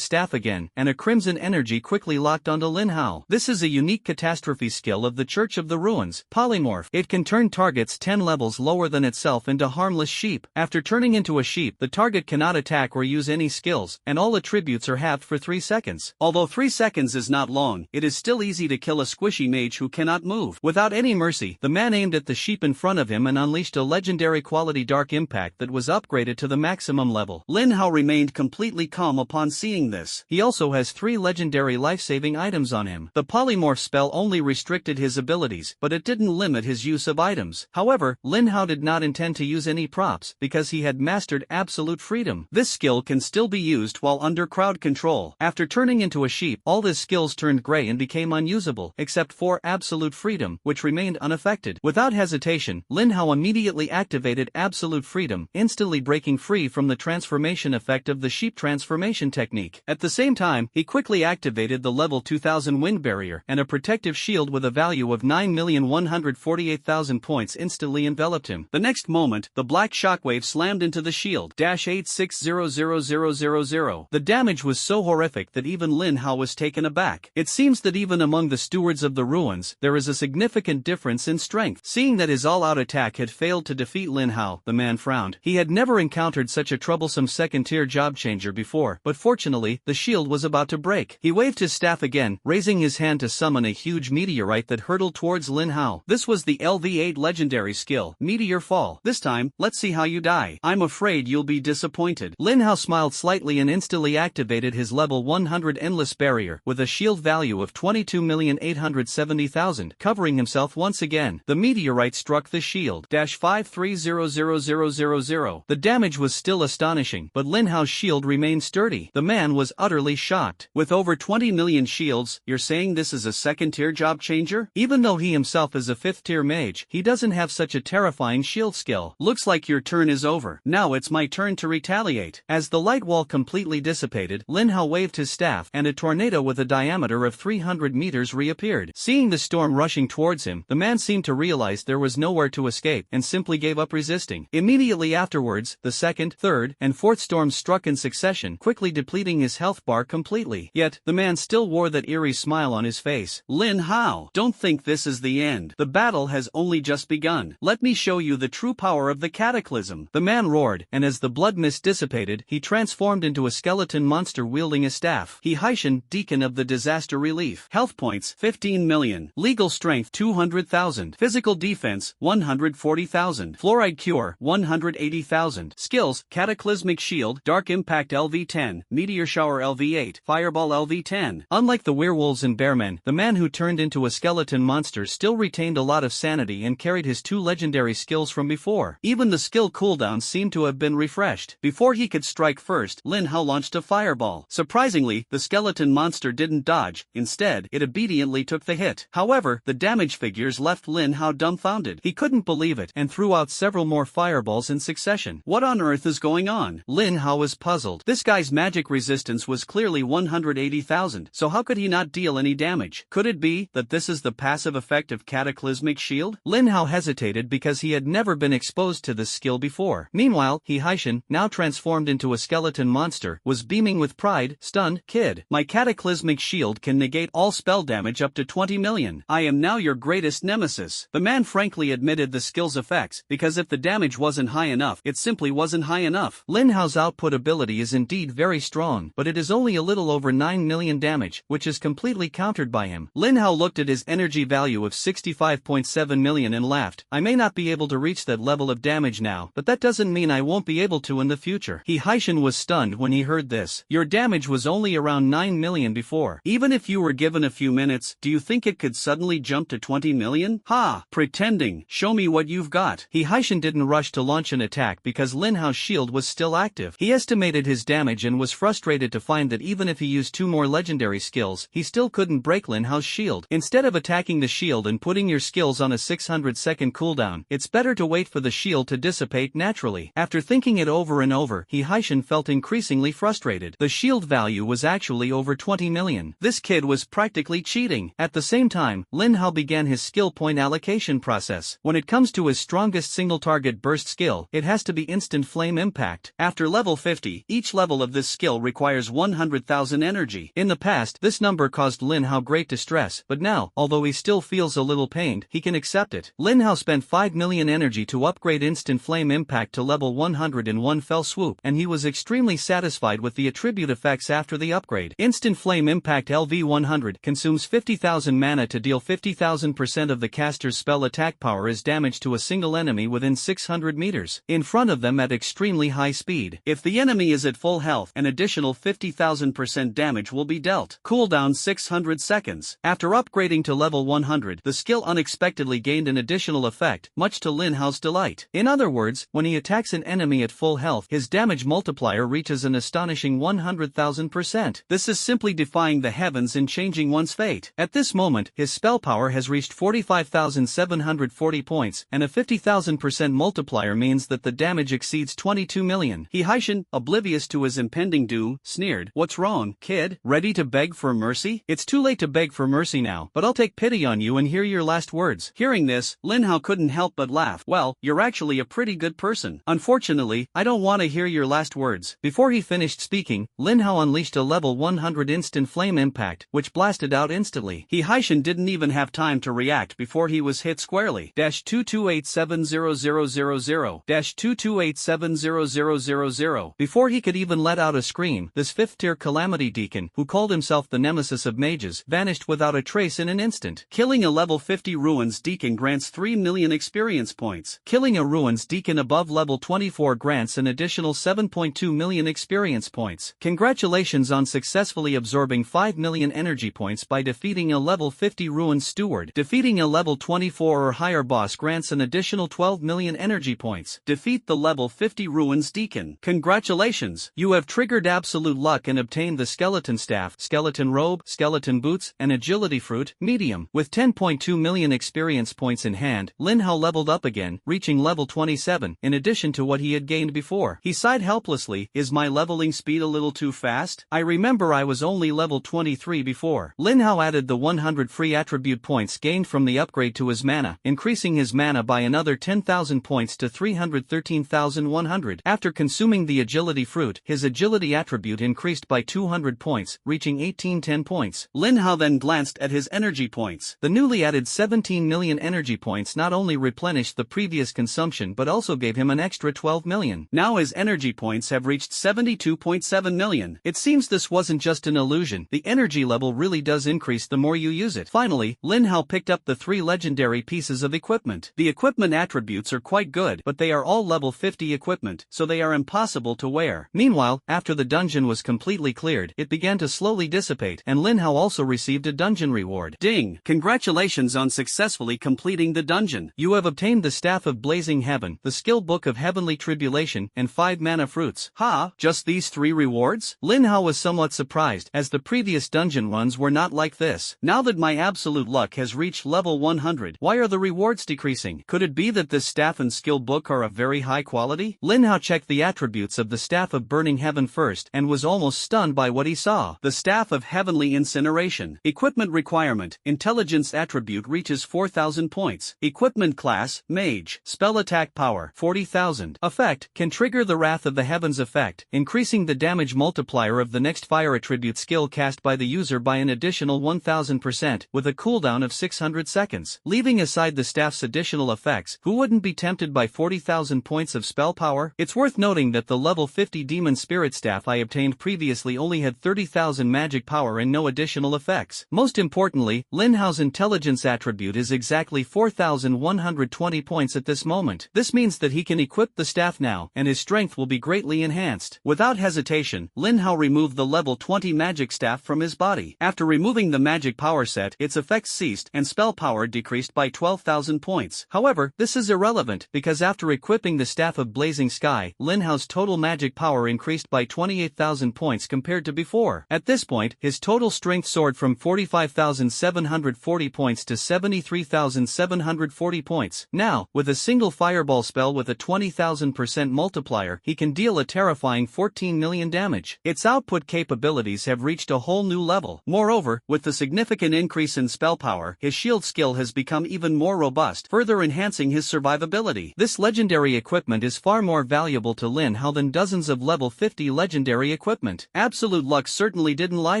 staff again, and a crimson energy quickly locked onto Lin Hao. This is a unique catastrophe skill of the Church of the Ruins, Polymorph. It can turn targets 10 levels lower than itself into harmless sheep. After turning into a sheep, the target cannot attack or use any skills, and all attributes are halved for 3 seconds. Although 3 seconds is not long, it is still easy to kill a squishy mage who cannot move. Without any mercy, the man aimed at the sheep in front of him and unleashed a legendary quality dark impact that was upgraded to the maximum level. Lin Hao remained completely calm upon seeing this. He also has 3 legendary legendary life-saving items on him. The polymorph spell only restricted his abilities, but it didn't limit his use of items. However, Lin Hao did not intend to use any props, because he had mastered absolute freedom. This skill can still be used while under crowd control. After turning into a sheep, all his skills turned gray and became unusable, except for absolute freedom, which remained unaffected. Without hesitation, Lin Hao immediately activated absolute freedom, instantly breaking free from the transformation effect of the sheep transformation technique. At the same time, he quickly activated the level 2000 wind barrier, and a protective shield with a value of 9,148,000 points instantly enveloped him. The next moment, the black shockwave slammed into the shield. -860000. The damage was so horrific that even Lin Hao was taken aback. It seems that even among the stewards of the ruins, there is a significant difference in strength. Seeing that his all-out attack had failed to defeat Lin Hao, the man frowned. He had never encountered such a troublesome second-tier job changer before, but fortunately, the shield was about to break. He waved his staff again, raising his hand to summon a huge meteorite that hurtled towards Lin Hao. This was the LV8 legendary skill, Meteor Fall. This time, let's see how you die. I'm afraid you'll be disappointed. Lin Hao smiled slightly and instantly activated his level 100 endless barrier, with a shield value of 22,870,000, covering himself once again. The meteorite struck the shield. -53000000. The damage was still astonishing, but Lin Hao's shield remained sturdy. The man was utterly shocked. With over 20 million shields, you're saying this is a second-tier job changer? Even though he himself is a 5th-tier mage, he doesn't have such a terrifying shield skill. Looks like your turn is over. Now it's my turn to retaliate. As the light wall completely dissipated, Lin Hao waved his staff, and a tornado with a diameter of 300 meters reappeared. Seeing the storm rushing towards him, the man seemed to realize there was nowhere to escape, and simply gave up resisting. Immediately afterwards, the second, third, and fourth storms struck in succession, quickly depleting his health bar completely. Yet, the man still wore that eerie smile on his face. Lin Hao, don't think this is the end. The battle has only just begun. Let me show you the true power of the cataclysm. The man roared, and as the blood mist dissipated, he transformed into a skeleton monster wielding a staff. He Haishan, Deacon of the Disaster Relief. Health points, 15 million. Legal strength, 200,000. Physical defense, 140,000. Fluoride cure, 180,000. Skills, Cataclysmic Shield, Dark Impact LV10, Meteor Shower LV8, Fireball LV10. Unlike the werewolves and bearmen, the man who turned into a skeleton monster still retained a lot of sanity and carried his 2 legendary skills from before. Even the skill cooldowns seemed to have been refreshed. Before he could strike first, Lin Hao launched a fireball. Surprisingly, the skeleton monster didn't dodge. Instead, it obediently took the hit. However, the damage figures left Lin Hao dumbfounded. He couldn't believe it, and threw out several more fireballs in succession. What on earth is going on? Lin Hao was puzzled. This guy's magic resistance was clearly 180,000, so how could he not deal any damage? Could it be that this is the passive effect of Cataclysmic Shield? Lin Hao hesitated because he had never been exposed to this skill before. Meanwhile, He Haishan, now transformed into a skeleton monster, was beaming with pride. Stunned, kid. My Cataclysmic Shield can negate all spell damage up to 20 million. I am now your greatest nemesis. The man frankly admitted the skill's effects, because if the damage wasn't high enough, it simply wasn't high enough. Lin Hao's output ability is indeed very strong, but it is only a little over 9 million damage, which is completely countered by him. Lin Hao looked at his energy value of 65.7 million and laughed. I may not be able to reach that level of damage now, but that doesn't mean I won't be able to in the future. He Haishan was stunned when he heard this. Your damage was only around 9 million before. Even if you were given a few minutes, do you think it could suddenly jump to 20 million? Ha! Pretending. Show me what you've got. He Haishan didn't rush to launch an attack because Lin Hao's shield was still active. He estimated his damage and was frustrated to find that even if he used 2 more legendary skills, he still couldn't break Lin Hao's shield. Instead of attacking the shield and putting your skills on a 600-second cooldown, it's better to wait for the shield to dissipate naturally. After thinking it over and over, He Haishan felt increasingly frustrated. The shield value was actually over 20 million. This kid was practically cheating. At the same time, Lin Hao began his skill point allocation process. When it comes to his strongest single target burst skill, it has to be Instant Flame Impact. After level 50, each level of this skill requires 100,000 energy. In the past, this number caused Lin Hao great distress, but now, although he still feels a little pained, he can accept it. Lin Hao spent 5 million energy to upgrade Instant Flame Impact to level 100 in one fell swoop, and he was extremely satisfied with the attribute effects after the upgrade. Instant Flame Impact LV100 consumes 50,000 mana to deal 50,000% of the caster's spell attack power as damage to a single enemy within 600 meters, in front of them at extremely high speed. If the enemy is at full health, an additional 50,000% damage will be dealt. Cooldown 600 seconds. After upgrading to level 100, the skill unexpectedly gained an additional effect, much to Lin Hao's delight. In other words, when he attacks an enemy at full health, his damage multiplier reaches an astonishing 100,000%. This is simply defying the heavens and changing one's fate. At this moment, his spell power has reached 45,740 points, and a 50,000% multiplier means that the damage exceeds 22 million. He Haishan, oblivious to his impending doom, sneered, "What's wrong, kid? Ready to beg for mercy? It's too late to beg for mercy now, but I'll take pity on you and hear your last words." Hearing this, Lin Hao couldn't help but laugh. "Well, you're actually a pretty good person. Unfortunately, I don't want to hear your last words." Before he finished speaking, Lin Hao unleashed a level 100 instant flame impact, which blasted out instantly. He Haishan didn't even have time to react before he was hit squarely. 2287000 2287000. Before he could even let out a scream, this 5th-tier calamity deacon, who called himself the nemesis of mages, vanished without a trace in an instant. Killing a level 50 ruins deacon grants 3 million experience points. Killing a ruins deacon above level 24 grants an additional 7.2 million experience points. Congratulations on successfully absorbing 5 million energy points by defeating a level 50 ruins steward. Defeating a level 24 or higher boss grants an additional 12 million energy points. Defeat the level 50 ruins deacon. Congratulations! You have triggered absolute luck and obtained the skeleton staff, skeleton robe, skeleton boots, and agility fruit, medium. With 10.2 million experience points in hand, Lin Hao leveled up again, reaching level 27, in addition to what he had gained before. He sighed helplessly, "Is my leveling speed a little too fast? I remember I was only level 23 before." Lin Hao added the 100 free attribute points gained from the upgrade to his mana, increasing his mana by another 10,000 points to 313,100. After consuming the agility fruit, his agility attribute increased by 200 points, reaching 1810 points. Lin Hao then glanced at his energy points. The newly added 17 million energy points not only replenished the previous consumption but also gave him an extra 12 million. Now his energy points have reached 72.7 million. It seems this wasn't just an illusion. The energy level really does increase the more you use it. Finally, Lin Hao picked up the 3 legendary pieces of equipment. The equipment attributes are quite good, but they are all level 50 equipment, so they are impossible to wear. Meanwhile, after the dungeon was completely cleared, it began to slowly dissipate, and Lin Hao also received a dungeon reward. Ding! Congratulations on successfully completing the dungeon. You have obtained the Staff of Blazing Heaven, the Skill Book of Heavenly Tribulation, and 5 mana fruits. Ha! Just these 3 rewards? Lin Hao was somewhat surprised, as the previous dungeon runs were not like this. Now that my absolute luck has reached level 100, why are the rewards decreasing? Could it be that this staff and skill book are of very high quality? Lin Hao checked the attributes of the Staff of Burning Heaven first and was almost stunned by what he saw. The Staff of Heavenly Incineration. Equipment requirement. Intelligence attribute reaches 4,000 points. Equipment class, Mage. Spell attack power, 40,000. Effect, can trigger the Wrath of the Heavens effect, increasing the damage multiplier of the next fire attribute skill cast by the user by an additional 1000%, with a cooldown of 600 seconds. Leaving aside the staff's additional effects, who wouldn't be tempted by 40,000 points of spell power? It's worth noting that the level 50 Demon Spirit Staff I obtained previously only had 30,000 magic power and no additional effects. Most importantly, Lin Hao's intelligence attribute is exactly 4,120 points at this moment. This means that he can equip the staff now, and his strength will be greatly enhanced. Without hesitation, Lin Hao removed the level 20 magic staff from his body. After removing the magic power set, its effects ceased and spell power decreased by 12,000 points. However, this is irrelevant, because after equipping the Staff of Blazing Sky, Lin Hao's total magic power increased by 28,000 points compared to before. At this point, his total strength soared from 45,740 points to 73,740 points. Now, with a single fireball spell with a 20,000% multiplier, he can deal a terrifying 14 million damage. Its output capabilities have reached a whole new level. Moreover, with the significant increase in spell power, his shield skill has become even more robust, further enhancing his survivability. This legendary equipment is far more valuable to Lin Hao than dozens of level 50 legendary equipment. Absolute luck certainly didn't lie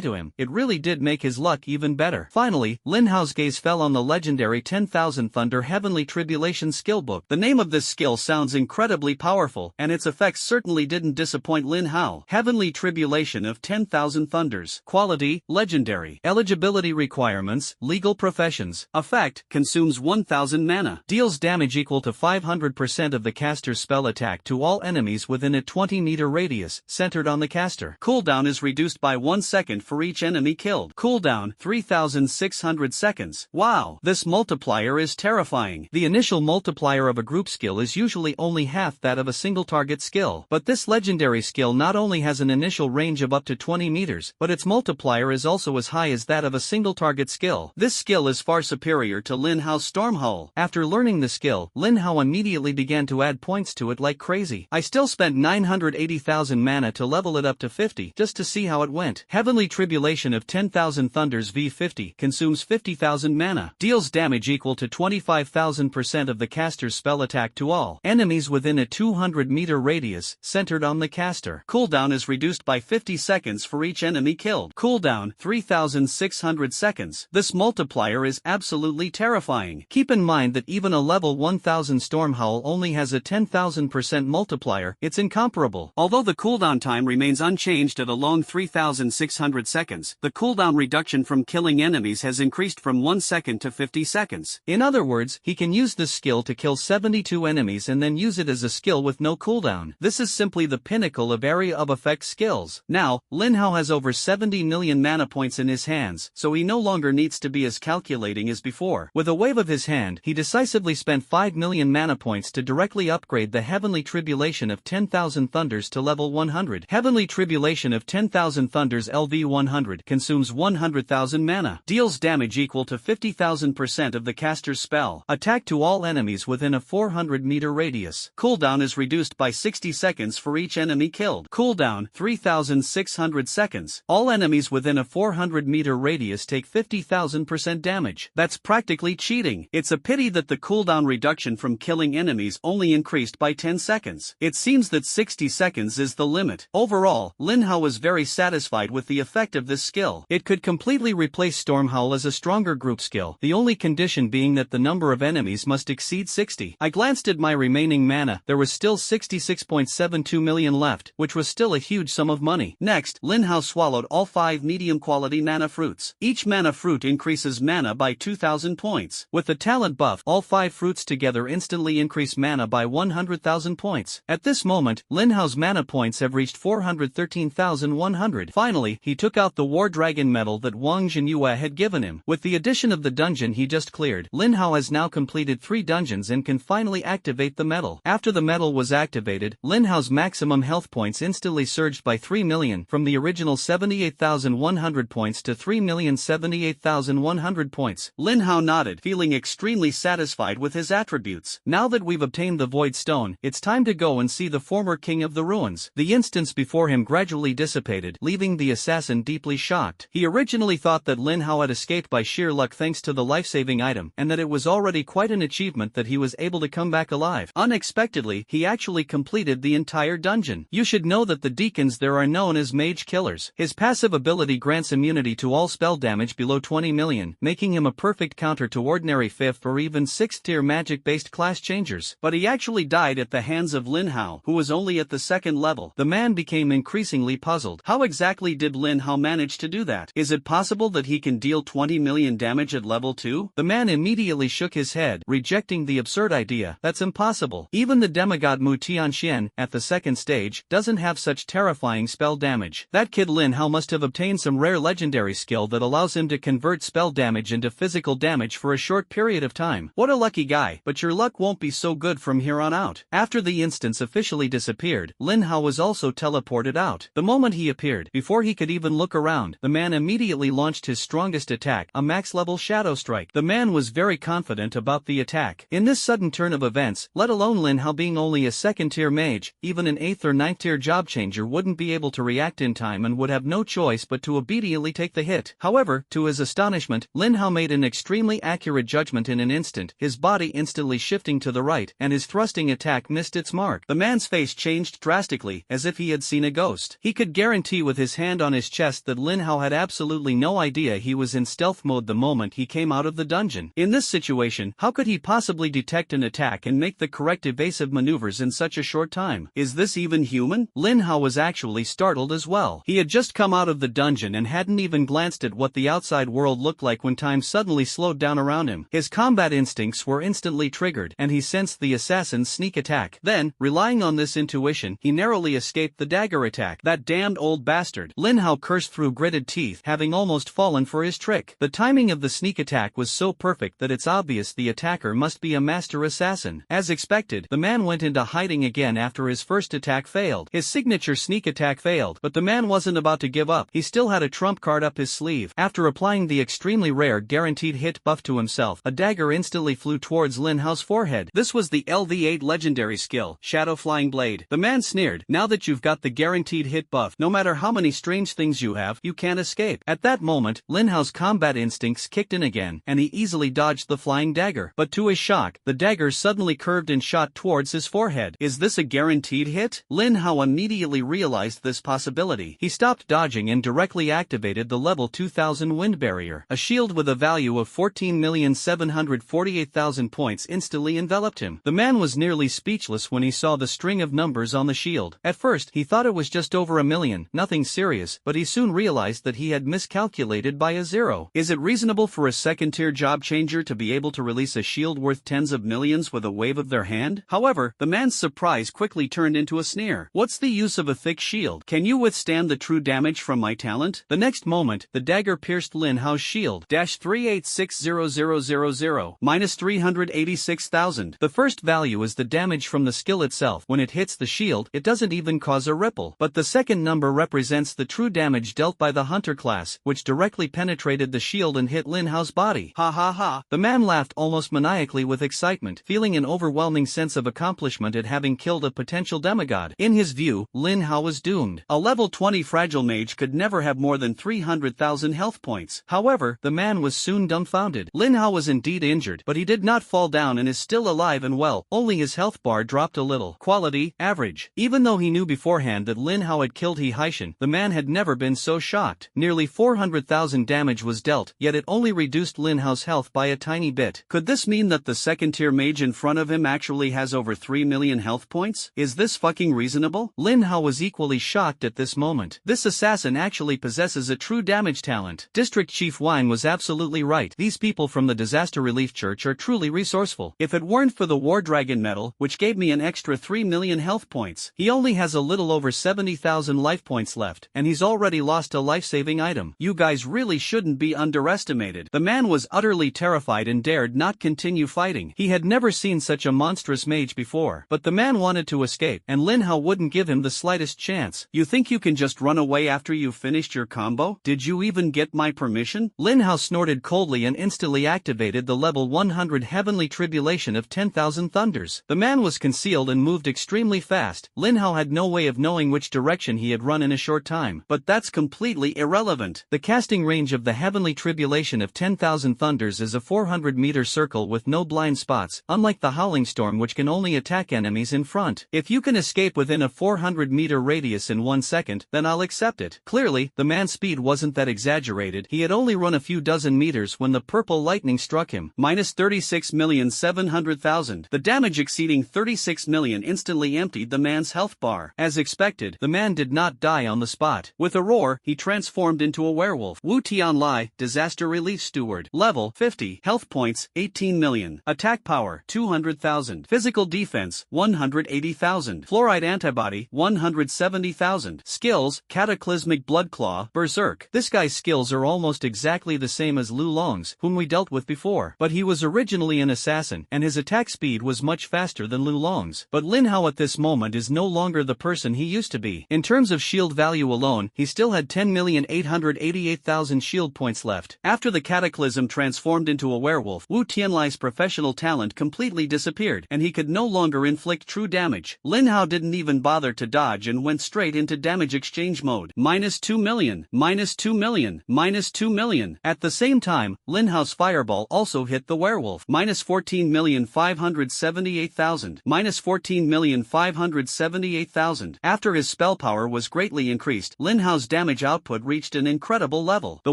to him. It really did make his luck even better. Finally, Lin Hao's gaze fell on the legendary 10,000 Thunder Heavenly Tribulation skill book. The name of this skill sounds incredibly powerful, and its effects certainly didn't disappoint Lin Hao. Heavenly Tribulation of 10,000 Thunders. Quality, legendary. Eligibility requirements, legal professions. Effect, consumes 1,000 mana. Deals damage equal to 500% of the caster's spell attack to all enemies within a 20-meter radius, centered on the caster. Cooldown is reduced by 1 1 second for each enemy killed. Cooldown 3600 seconds. Wow, this multiplier is terrifying. The initial multiplier of a group skill is usually only half that of a single target skill, but this legendary skill not only has an initial range of up to 20 meters, but its multiplier is also as high as that of a single target skill. This skill is far superior to Lin Hao's Stormhull. After learning the skill, Lin Hao immediately began to add points to it like crazy. I still spent 980,000 mana to level it up to 50, just to see how it went. Heavenly Tribulation of 10,000 Thunders V50 consumes 50,000 mana, deals damage equal to 25,000% of the caster's spell attack to all enemies within a 200-meter radius, centered on the caster. Cooldown is reduced by 50 seconds for each enemy killed. Cooldown 3600 seconds. This multiplier is absolutely terrifying. Keep in mind that even a level 1000 Stormhowl only has a 10,000% multiplier. It's incomparable. Although the cooldown time remains unchanged at a long 3600 seconds, the cooldown reduction from killing enemies has increased from 1 second to 50 seconds. In other words, he can use this skill to kill 72 enemies and then use it as a skill with no cooldown. This is simply the pinnacle of area of effect skills. Now, Lin Hao has over 70 million mana points in his hands, so he no longer needs to be as calculating as before. With a wave of his hand, he decisively spent 5 million mana points to directly upgrade the Heavenly Tribulation of 10,000 Thunders to level 100. Heavenly Tribulation of 10,000 Thunders LV100 consumes 100,000 mana, deals damage equal to 50,000% of the caster's spell attack to all enemies within a 400-meter radius. Cooldown is reduced by 60 seconds for each enemy killed. Cooldown 3600 seconds. All enemies within a 400-meter radius take 50,000% damage. That's practically cheating. It's a pity that the cooldown reduction from killing enemies only increased by 10 seconds. It seems that 60 seconds is the limit. Overall, Lin Hao was very satisfied with the effect of this skill. It could completely replace Stormhowl as a stronger group skill, the only condition being that the number of enemies must exceed 60. I glanced at my remaining mana. There was still 66.72 million left, which was still a huge sum of money. Next, Lin Hao swallowed all 5 medium-quality mana fruits. Each mana fruit increases mana by 2,000 points. With the talent buff, all 5 fruits together instantly increase mana by 100,000 points. At this moment, Lin Hao's mana points have reached 413,100. Finally, he took out the War Dragon medal that Wang Zhenyue had given him. With the addition of the dungeon he just cleared, Lin Hao has now completed 3 dungeons and can finally activate the medal. After the medal was activated, Lin Hao's maximum health points instantly surged by 3 million, from the original 78,100 points to 3,078,100 points. Lin Hao nodded, feeling extremely satisfied with his attributes. Now that we've obtained the Void Stone, it's time to go and see the former king of the ruins. The instance before him gradually dissipated, leaving the assassin deeply shocked. He originally thought that Lin Hao had escaped by sheer luck thanks to the life-saving item, and that it was already quite an achievement that he was able to come back alive. Unexpectedly, he actually completed the entire dungeon. You should know that the deacons there are known as mage killers. His passive ability grants immunity to all spell damage below 20 million, making him a perfect counter to ordinary 5th or even 6th tier magic-based class changers. But he actually died at the hands of Lin Hao, who was only at the 2nd level. The man became increasingly puzzled. How exactly did Lin Hao manage to do that? Is it possible that he can deal 20 million damage at level 2? The man immediately shook his head, rejecting the absurd idea. That's impossible. Even the demigod Mu Tianxian, at the 2nd stage, doesn't have such terrifying spell damage. That kid Lin Hao must have obtained some rare legendary skill that allows him to convert spell damage into physical damage for a short period of time. What a lucky guy, but your luck won't be so good from here on out. After the instance officially disappeared, Lin Hao was also teleported out. The moment he appeared, before he could even look around, the man immediately launched his strongest attack, a max-level Shadow Strike. The man was very confident about the attack. In this sudden turn of events, let alone Lin Hao being only a 2nd-tier mage, even an 8th or 9th-tier job changer wouldn't be able to react in time and would have no choice but to obediently take the hit. However, to his astonishment, Lin Hao made an extremely accurate judgment in an instant, his body instantly shifting to the right, and his thrusting attack missed its mark. The man's face changed drastically, as if he had seen a ghost. He could guarantee with his hand on his chest that Lin Hao had absolutely no idea he was in stealth mode the moment he came out of the dungeon. In this situation, how could he possibly detect an attack and make the correct evasive maneuvers in such a short time? Is this even human? Lin Hao was actually startled as well. He had just come out of the dungeon and hadn't even glanced at what the outside world looked like when time suddenly slowed down around him. His combat instincts were instantly triggered, and he sensed the assassin's sneak attack. Then, relying on this intuition, he narrowly escaped the dagger attack. That damned old bastard. Lin Hao cursed through gritted teeth, having almost fallen for his trick. The timing of the sneak attack was so perfect that it's obvious the attacker must be a master assassin. As expected, the man went into hiding again after his first attack failed. His signature sneak attack failed, but the man wasn't about to give up. He still had a trump card up his sleeve. After applying the extremely rare guaranteed hit buff to himself, a dagger instantly flew towards Lin Hao's forehead. This was the LV8 legendary skill, Shadow Flying Blade. The man sneered, "Now that you've got the guaranteed hit buff, no matter how many strange things you have, you can't escape." At that moment, Lin Hao's combat instincts kicked in again, and he easily dodged the flying dagger. But to his shock, the dagger suddenly curved and shot towards his forehead. Is this a guaranteed hit? Lin Hao immediately realized this possibility. He stopped dodging and directly activated the level 2000 wind barrier. A shield with a value of 14,748,000 points instantly enveloped him. The man was nearly speechless when he saw the string of numbers on the shield. At first, he thought it was just over a million, nothing serious, but he soon realized that he had miscalculated by a zero. Is it reasonable for a second-tier job changer to be able to release a shield worth tens of millions with a wave of their hand? However, the man's surprise quickly turned into a sneer. What's the use of a thick shield? Can you withstand the true damage from my talent? The next moment, the dagger pierced Lin Hao's shield. -3860000, -386,000. The first value is the damage from the skill itself. When it hits the shield, it doesn't even cause a ripple. But the second number represents the true damage dealt by the hunter class, which directly penetrated the shield and hit Lin Hao's body. Ha ha ha. The man laughed almost maniacally with excitement, feeling an overwhelming sense of accomplishment at having killed a potential demigod. In his view, Lin Hao was doomed. A level 20 fragile mage could never have more than 300,000 health points. However, the man was soon dumbfounded. Lin Hao was indeed injured, but he did not fall down and is still alive and well, only his health bar dropped a little. Quality, average. Even though he knew beforehand that Lin Hao had killed He Haishan, the man had never been so shocked. Nearly 400,000 damage was dealt, yet it only reduced Lin Hao's health by a tiny bit. Could this mean that the second-tier mage in front of him actually has over 3 million health points? Is this fucking reasonable? Lin Hao was equally shocked at this moment. This assassin actually possesses a true damage talent. District Chief Wine was absolutely right. These people from the Disaster Relief Church are truly resourceful. If it weren't for the War Dragon medal, which gave me an extra 3 million health points, he only has a little over 70,000 life points left, and he's already lost a life-saving item. You guys really shouldn't be underestimated. The man was utterly terrified and dared not continue fighting. He had never seen such a monstrous mage before. But the man wanted to escape, and Lin Hao wouldn't give him the slightest chance. You think you can just run away after you've finished your combo? Did you even get my permission? Lin Hao snorted coldly and instantly activated the level 100 Heavenly Tribulation of 10,000 Thunders. The man was concealed and moved extremely fast. Lin Hao had no way of knowing which direction he had run in a short time, but that's completely irrelevant. The casting range of the Heavenly Tribulation of 10,000 Thunders is a 400-meter circle with no blind spots, unlike the Howling Storm, which can only attack enemies in front. If you can escape within a 400-meter radius in 1 second, then I'll accept it. Clearly, the man's speed wasn't that exaggerated. He had only run a few dozen meters when the purple lightning struck him. -36,700,000. The damage exceeding 36 million instantly emptied the man's health bar. As expected, the man did not die on the spot. With a roar, he transformed into a werewolf. Wu Tianlai, Disaster Relief Steward. Level 50. Health points 18 million. Attack power 200,000. Physical defense 180,000. Fluoride antibody 170,000. Skills: Cataclysmic Blood Claw, Berserk. This guy's skills are almost exactly the same as Lu Long's, whom we dealt with before, but he was originally an assassin, and his attack speed was much faster than Lu Long's. But Lin Hao at this moment is no longer the person he used to be. In terms of shield value alone, he still had 10,888,000 shield points left. After the Cataclysm transformed into a werewolf, Wu Tianlai's professional talent completely disappeared, and he could no longer inflict true damage. Lin Hao didn't even bother to dodge and went straight into damage exchange mode. -2 million, -2 million, -2 million. At the same time, Lin Hao's fireball also hit the werewolf. -14,578,000, -14,578,000. After his spell power was greatly increased, Lin Hao's damage output reached an incredible level. The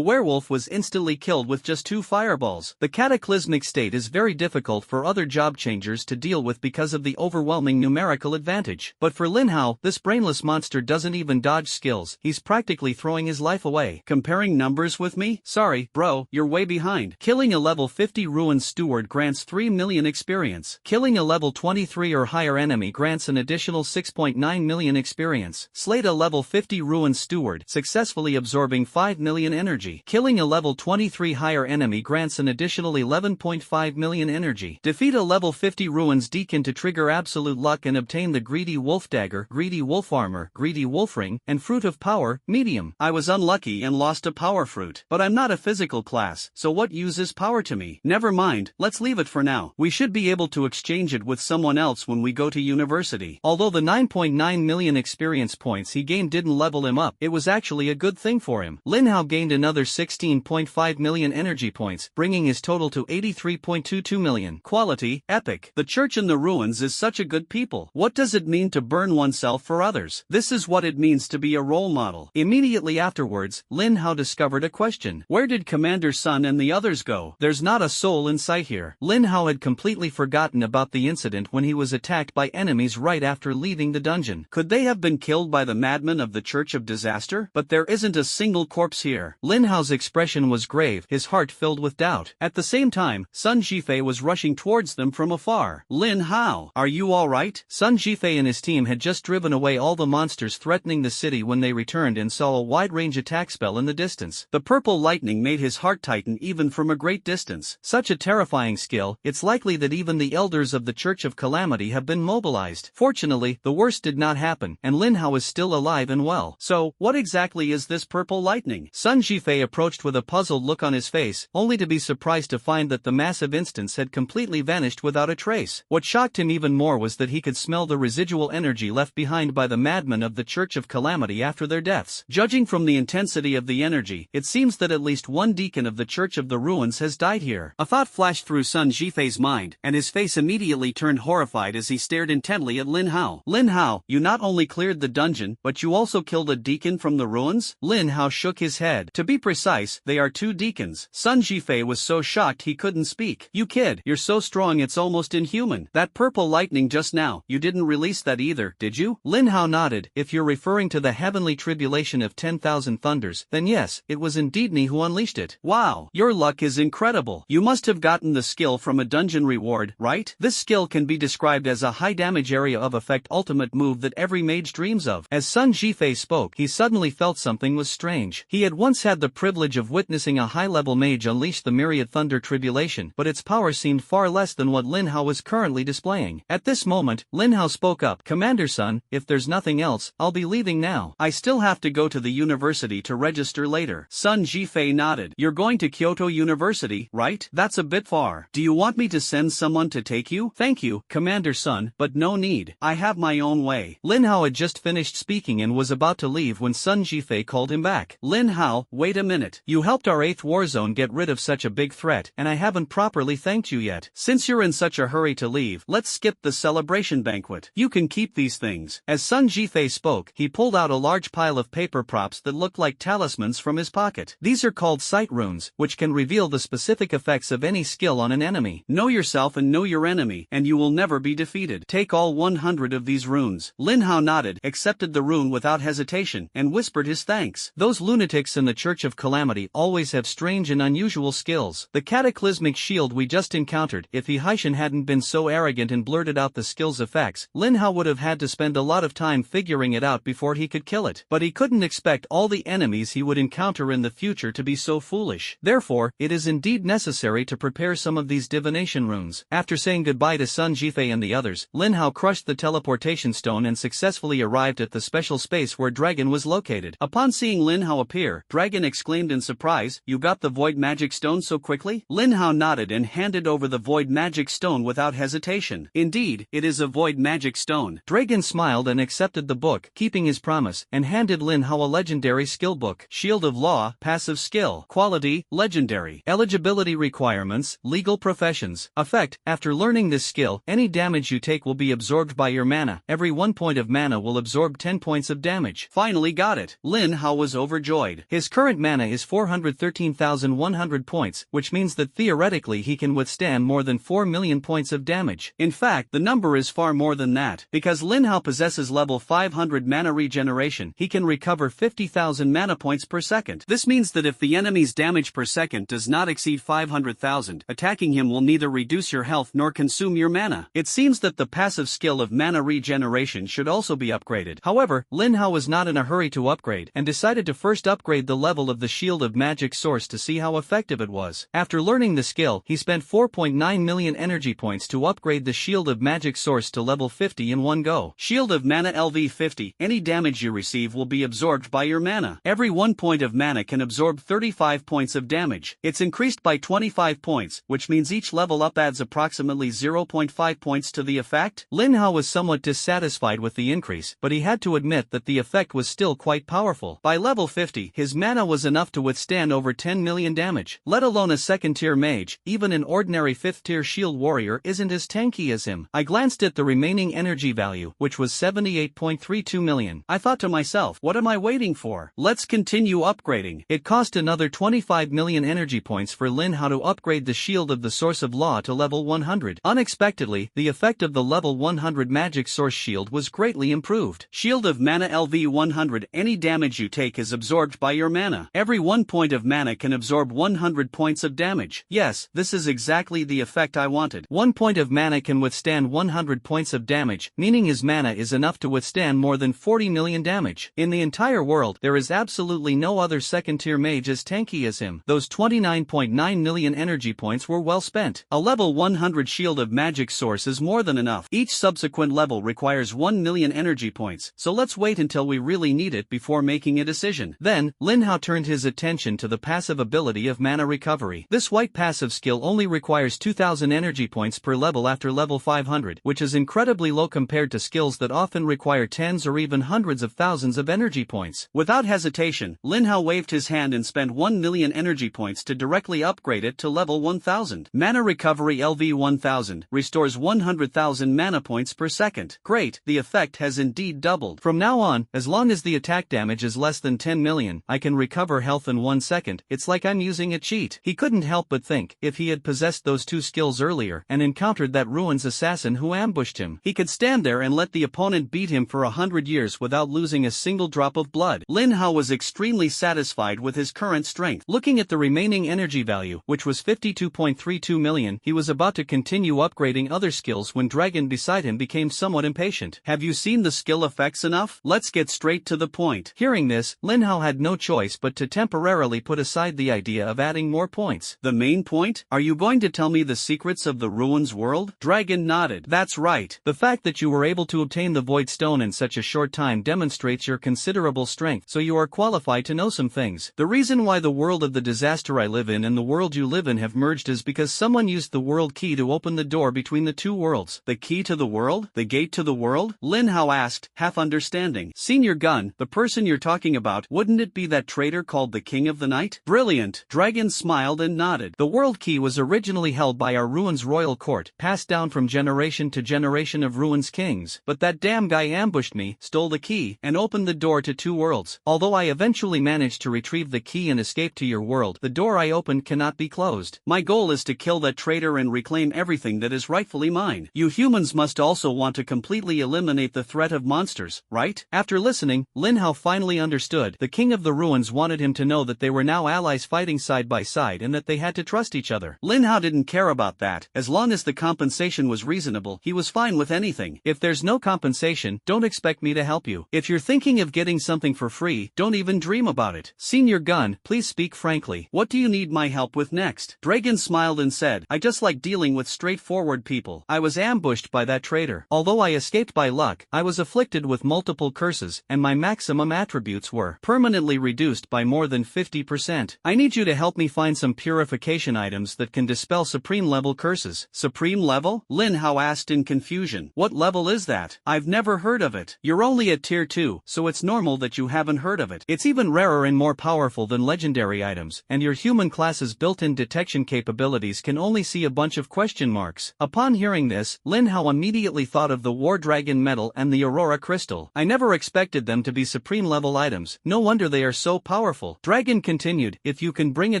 werewolf was instantly killed with just 2 fireballs. The cataclysmic state is very difficult for other job changers to deal with because of the overwhelming numerical advantage. But for Lin Hao, this brainless monster doesn't even dodge skills. He's practically throwing his life away. Comparing numbers with me? Sorry, bro, you're way behind. Killing a level 50 Ruin Steward grants 3 million experience. Killing a level 23 or higher enemy grants an additional 6.9 million experience. Slate a level 50 Ruin Steward, successfully absorbing 5 million energy. Killing a level 23 higher enemy grants an additional 11.5 million energy. Defeat a level 50 Ruins Deacon to trigger absolute luck and obtain the Greedy Wolf Dagger, Greedy Wolf Armor, Greedy Wolf Ring, and Fruit of Power, medium. I was unlucky and lost a power fruit. But I'm not a physical class, so what uses power to me? Never mind, let's leave it for now. We should be able to exchange it with someone else when we go to university. Although the 9.9 million experience points he gained didn't level him up, it was actually a good thing for him. Lin Hao gained another 16.5 million energy points, bringing his total to 83.22 million. Quality, epic. The church in the ruins is such a good people. What does it mean to burn oneself for others? This is what it means to be a role model. Immediately afterwards, Lin Hao discovered a question. Where did Commander Sun and the others go? There's not a soul in sight here. Lin Hao had completely forgotten about the incident when he was attacked by enemies right after leaving the dungeon. Could they have been killed by the madmen of the Church of Disaster? But there isn't a single corpse here. Lin Hao's expression was grave, his heart filled with doubt. At the same time, Sun Jifei was rushing towards them from afar. Lin Hao, are you alright? Sun Jifei and his team had just driven away all the monsters threatening the city when they returned and saw a wide-range attack spell in the distance. The purple lightning made his heart tighten even from a great distance. Such a terrifying skill, it's likely that even the elders of the Church of Calamity have been mobilized. Fortunately, the worst did not happen, and Lin Hao is still alive and well. So, what exactly is this purple lightning? Sun Jifei approached with a puzzled look on his face, only to be surprised to find that the massive instance had completely vanished without a trace. What shocked him even more was that he could smell the residual energy left behind by the madmen of the Church of Calamity after their deaths. Judging from the intensity of the energy, it seems that at least one deacon of the Church of the Ruins has died here. A thought flashed through Sun Jifei's mind, and his face immediately turned horrified as he stared intently at Lin Hao. Lin Hao, you not only cleared the dungeon, but you also killed a deacon from the ruins? Lin Hao shook his head. To be precise, they are 2 deacons. Sun Jifei was so shocked he couldn't speak. You kid, you're so strong it's almost inhuman. That purple lightning just now, you didn't release that either, did you? Lin Hao nodded. If you're referring to the heavenly tribulation of 10,000 thunders, then yes, it was indeed me who unleashed it. Wow, your luck is incredible. You must have gotten the skill from a dungeon reward, right? This skill can be described as a high damage area of effect ultimate move that every mage dreams of. As Sun Jifei spoke, he suddenly felt something was strange. He had once had the privilege of witnessing a high-level mage unleash the myriad thunder tribulation, but its power seemed far less than what Lin Hao was currently displaying. At this moment, Lin Hao spoke up. Commander Sun, if there's nothing else, I'll be leaving now. I still have to go to the university to register later. Sun Jifei nodded. You're going to Kyoto University, right? That's a bit far. Do you want me to send someone to take you? Thank you, Commander Sun, but no need. I have my own way. Lin Hao had just finished speaking and was about to leave when Sun Jifei called him back. Lin Hao, wait a minute. You helped our 8th war zone get rid of such a big threat, and I haven't properly thanked you yet. Since you're in such a hurry to leave, let's skip the celebration banquet. You can keep these things. As Sun Jifei spoke, he pulled out a large pile of paper props that looked like talismans from his pocket. These are called sight runes, which can reveal the specific effects of any skill on an enemy. Know yourself and know your enemy, and you will never be defeated. Take all 100 of these runes. Lin Hao nodded, accepted the rune without hesitation, and whispered his thanks. Those lunatics in the Church of Calamity always have strange and unusual skills. The cataclysmic shield we just encountered, if Haishin hadn't been so arrogant and blurted out the skill's effects, Lin Hao would have had to spend a lot of time figuring it out before he could kill it. But he couldn't expect all the enemies he would encounter in the future to be so foolish. Therefore, it is indeed necessary to prepare some of these divination runes. After saying goodbye to Sun Jifei and the others, Lin Hao crushed the teleportation stone and successfully arrived at the special space where Dragon was located. Upon seeing Lin Hao appear, Dragon exclaimed in surprise, "You got the Void Magic Stone so quickly?" Lin Hao nodded and handed over the Void Magic Stone without hesitation. Indeed, it is a Void Magic Stone. Dragon smiled and accepted the book, keeping his promise, and handed Lin Hao a legendary skill book. Shield of Law, passive skill. Quality, legendary. Eligibility requirements, legal professions. Effect, after learning this skill, any damage you take will be absorbed by your mana. Every 1 point of mana will absorb 10 points of damage. Finally got it. Lin Hao was overjoyed. His current mana is 413,100 points, which means that theoretically he can withstand more than 4 million points of damage. In fact, the number is far more than that. Because Lin Hao possesses level 500 mana regeneration, he can recover 50,000 mana points per second. This means that if the enemy's damage per second does not exceed 500,000, attacking him will neither reduce your health nor consume your mana. It seems that the passive skill of mana regeneration should also be upgraded. However, Lin Hao was not in a hurry to upgrade and decided to first upgrade the level of the Shield of Magic Source to see how effective it was. After learning the skill, he spent 4.9 million energy points to upgrade the Shield of Magic Source to level 50 in one go. Shield of Mana LV 50. Any damage you receive will be absorbed by your mana. Every 1 point of mana can absorb 35 points of damage. It's increased by 25 points, which means each level up adds approximately 0.5 points to the effect. Lin Hao was somewhat dissatisfied with the increase, but he had to admit that the effect was still quite powerful. By level 50, his mana was enough to withstand over 10 million damage. Let alone a second-tier mage, even an ordinary 5th-tier shield warrior isn't as tanky as him. I glanced at the remaining energy value, which was 78.32 million. I thought to myself, what am I waiting for? Let's continue upgrading. It cost another 25 million energy points for Lin Hao to upgrade the Shield of the Source of Law to level 100. Unexpectedly, the effect of the level 100 magic source shield was greatly improved. Shield of Mana LV 100. Any damage you take is absorbed by your mana. Every 1 point of mana can absorb 100 points of damage. Yes, this is exactly the effect I wanted. 1 point of mana can withstand 100 points of damage, meaning his mana is enough to withstand more than 40 million damage. In the entire world, there is absolutely no other second-tier mage as tanky as him. Those 29.9 million energy points were well spent. A level 100 Shield of Magic Source is more than enough. Each subsequent level requires 1 million energy points, so let's wait until we really need it before making a decision. Then, Lin Hao turned his attention to the passive ability of Mana Recovery. This white passive skill only requires 2000 energy points per level after level 500, which is incredibly low compared to skills that often require tens or even hundreds of thousands of energy points. Without hesitation, Lin Hao waved his hand and spent 1 million energy points to directly upgrade it to level 1000. Mana Recovery LV 1000 restores 100,000 mana points per second. Great, the effect has indeed doubled. From now on, as long as the attack damage is less than 10 million, I can recover health in 1 second. It's like I'm using a cheat. He couldn't help but think, if he had possessed those two skills earlier and encountered that ruins assassin who ambushed him, he could stand there and let the opponent beat him for 100 years without losing a single drop of blood. Lin Hao was extremely satisfied with his current strength. Looking at the remaining energy value, which was 52.32 million, he was about to continue upgrading other skills when Dragon beside him became somewhat impatient. Have you seen the skill effects enough? Let's get straight to the point. Hearing this, Lin Hao had no choice but to temporarily put aside the idea of adding more points. The main point? Are you going to tell me the secrets of the Ruins world? Dragon nodded. That's right. The fact that you were able to obtain the Void Stone in such a short time demonstrates your considerable strength, so you are qualified to know some things. The reason why the world of the disaster I live in and the world you live in have merged is because someone used the world key to open the door between the two worlds. The key to the world? The gate to the world? Lin Hao asked, half understanding. Senior Gun, the person you're talking about, wouldn't it be that traitor called the King of the Night? Brilliant. Dragon smiled and nodded. The world key was originally held by our Ruins royal court, passed down from generation to generation of Ruins kings, but that damn guy ambushed me, stole the key, and opened the door to two worlds. Although I eventually managed to retrieve the key and escape to your world, the door I opened cannot be closed. My goal is to kill that traitor and reclaim everything that is rightfully mine. You humans must also want to completely eliminate the threat of monsters, right? After listening, Lin Hao finally understood. The King of the Ruins wanted him to know that they were now allies fighting side by side and that they had to trust each other. Lin Hao didn't care about that. As long as the compensation was reasonable, he was fine with anything. If there's no compensation, don't expect me to help you. If you're thinking of getting something for free, don't even dream about it. Senior Gun, please speak frankly. What do you need my help with next? Dragon smiled and said, I just like dealing with straightforward people. I was ambushed by that traitor. Although I escaped by luck, I was afflicted with multiple curses, and my maximum attributes were permanently reduced by more than 50%. I need you to help me find some purification items that can dispel supreme level curses. Supreme level? Lin Hao asked in confusion. What level is that? I've never heard of it. You're only at tier 2, so it's normal that you haven't heard of it. It's even rarer and more powerful than legendary items, and your human class's built-in detection capabilities can only see a bunch of question marks. Upon hearing this, Lin Hao immediately thought of the War Dragon Medal and the Aurora Crystal. I never expected them to be supreme level items. No wonder they are so powerful. Dragon continued, if you can bring a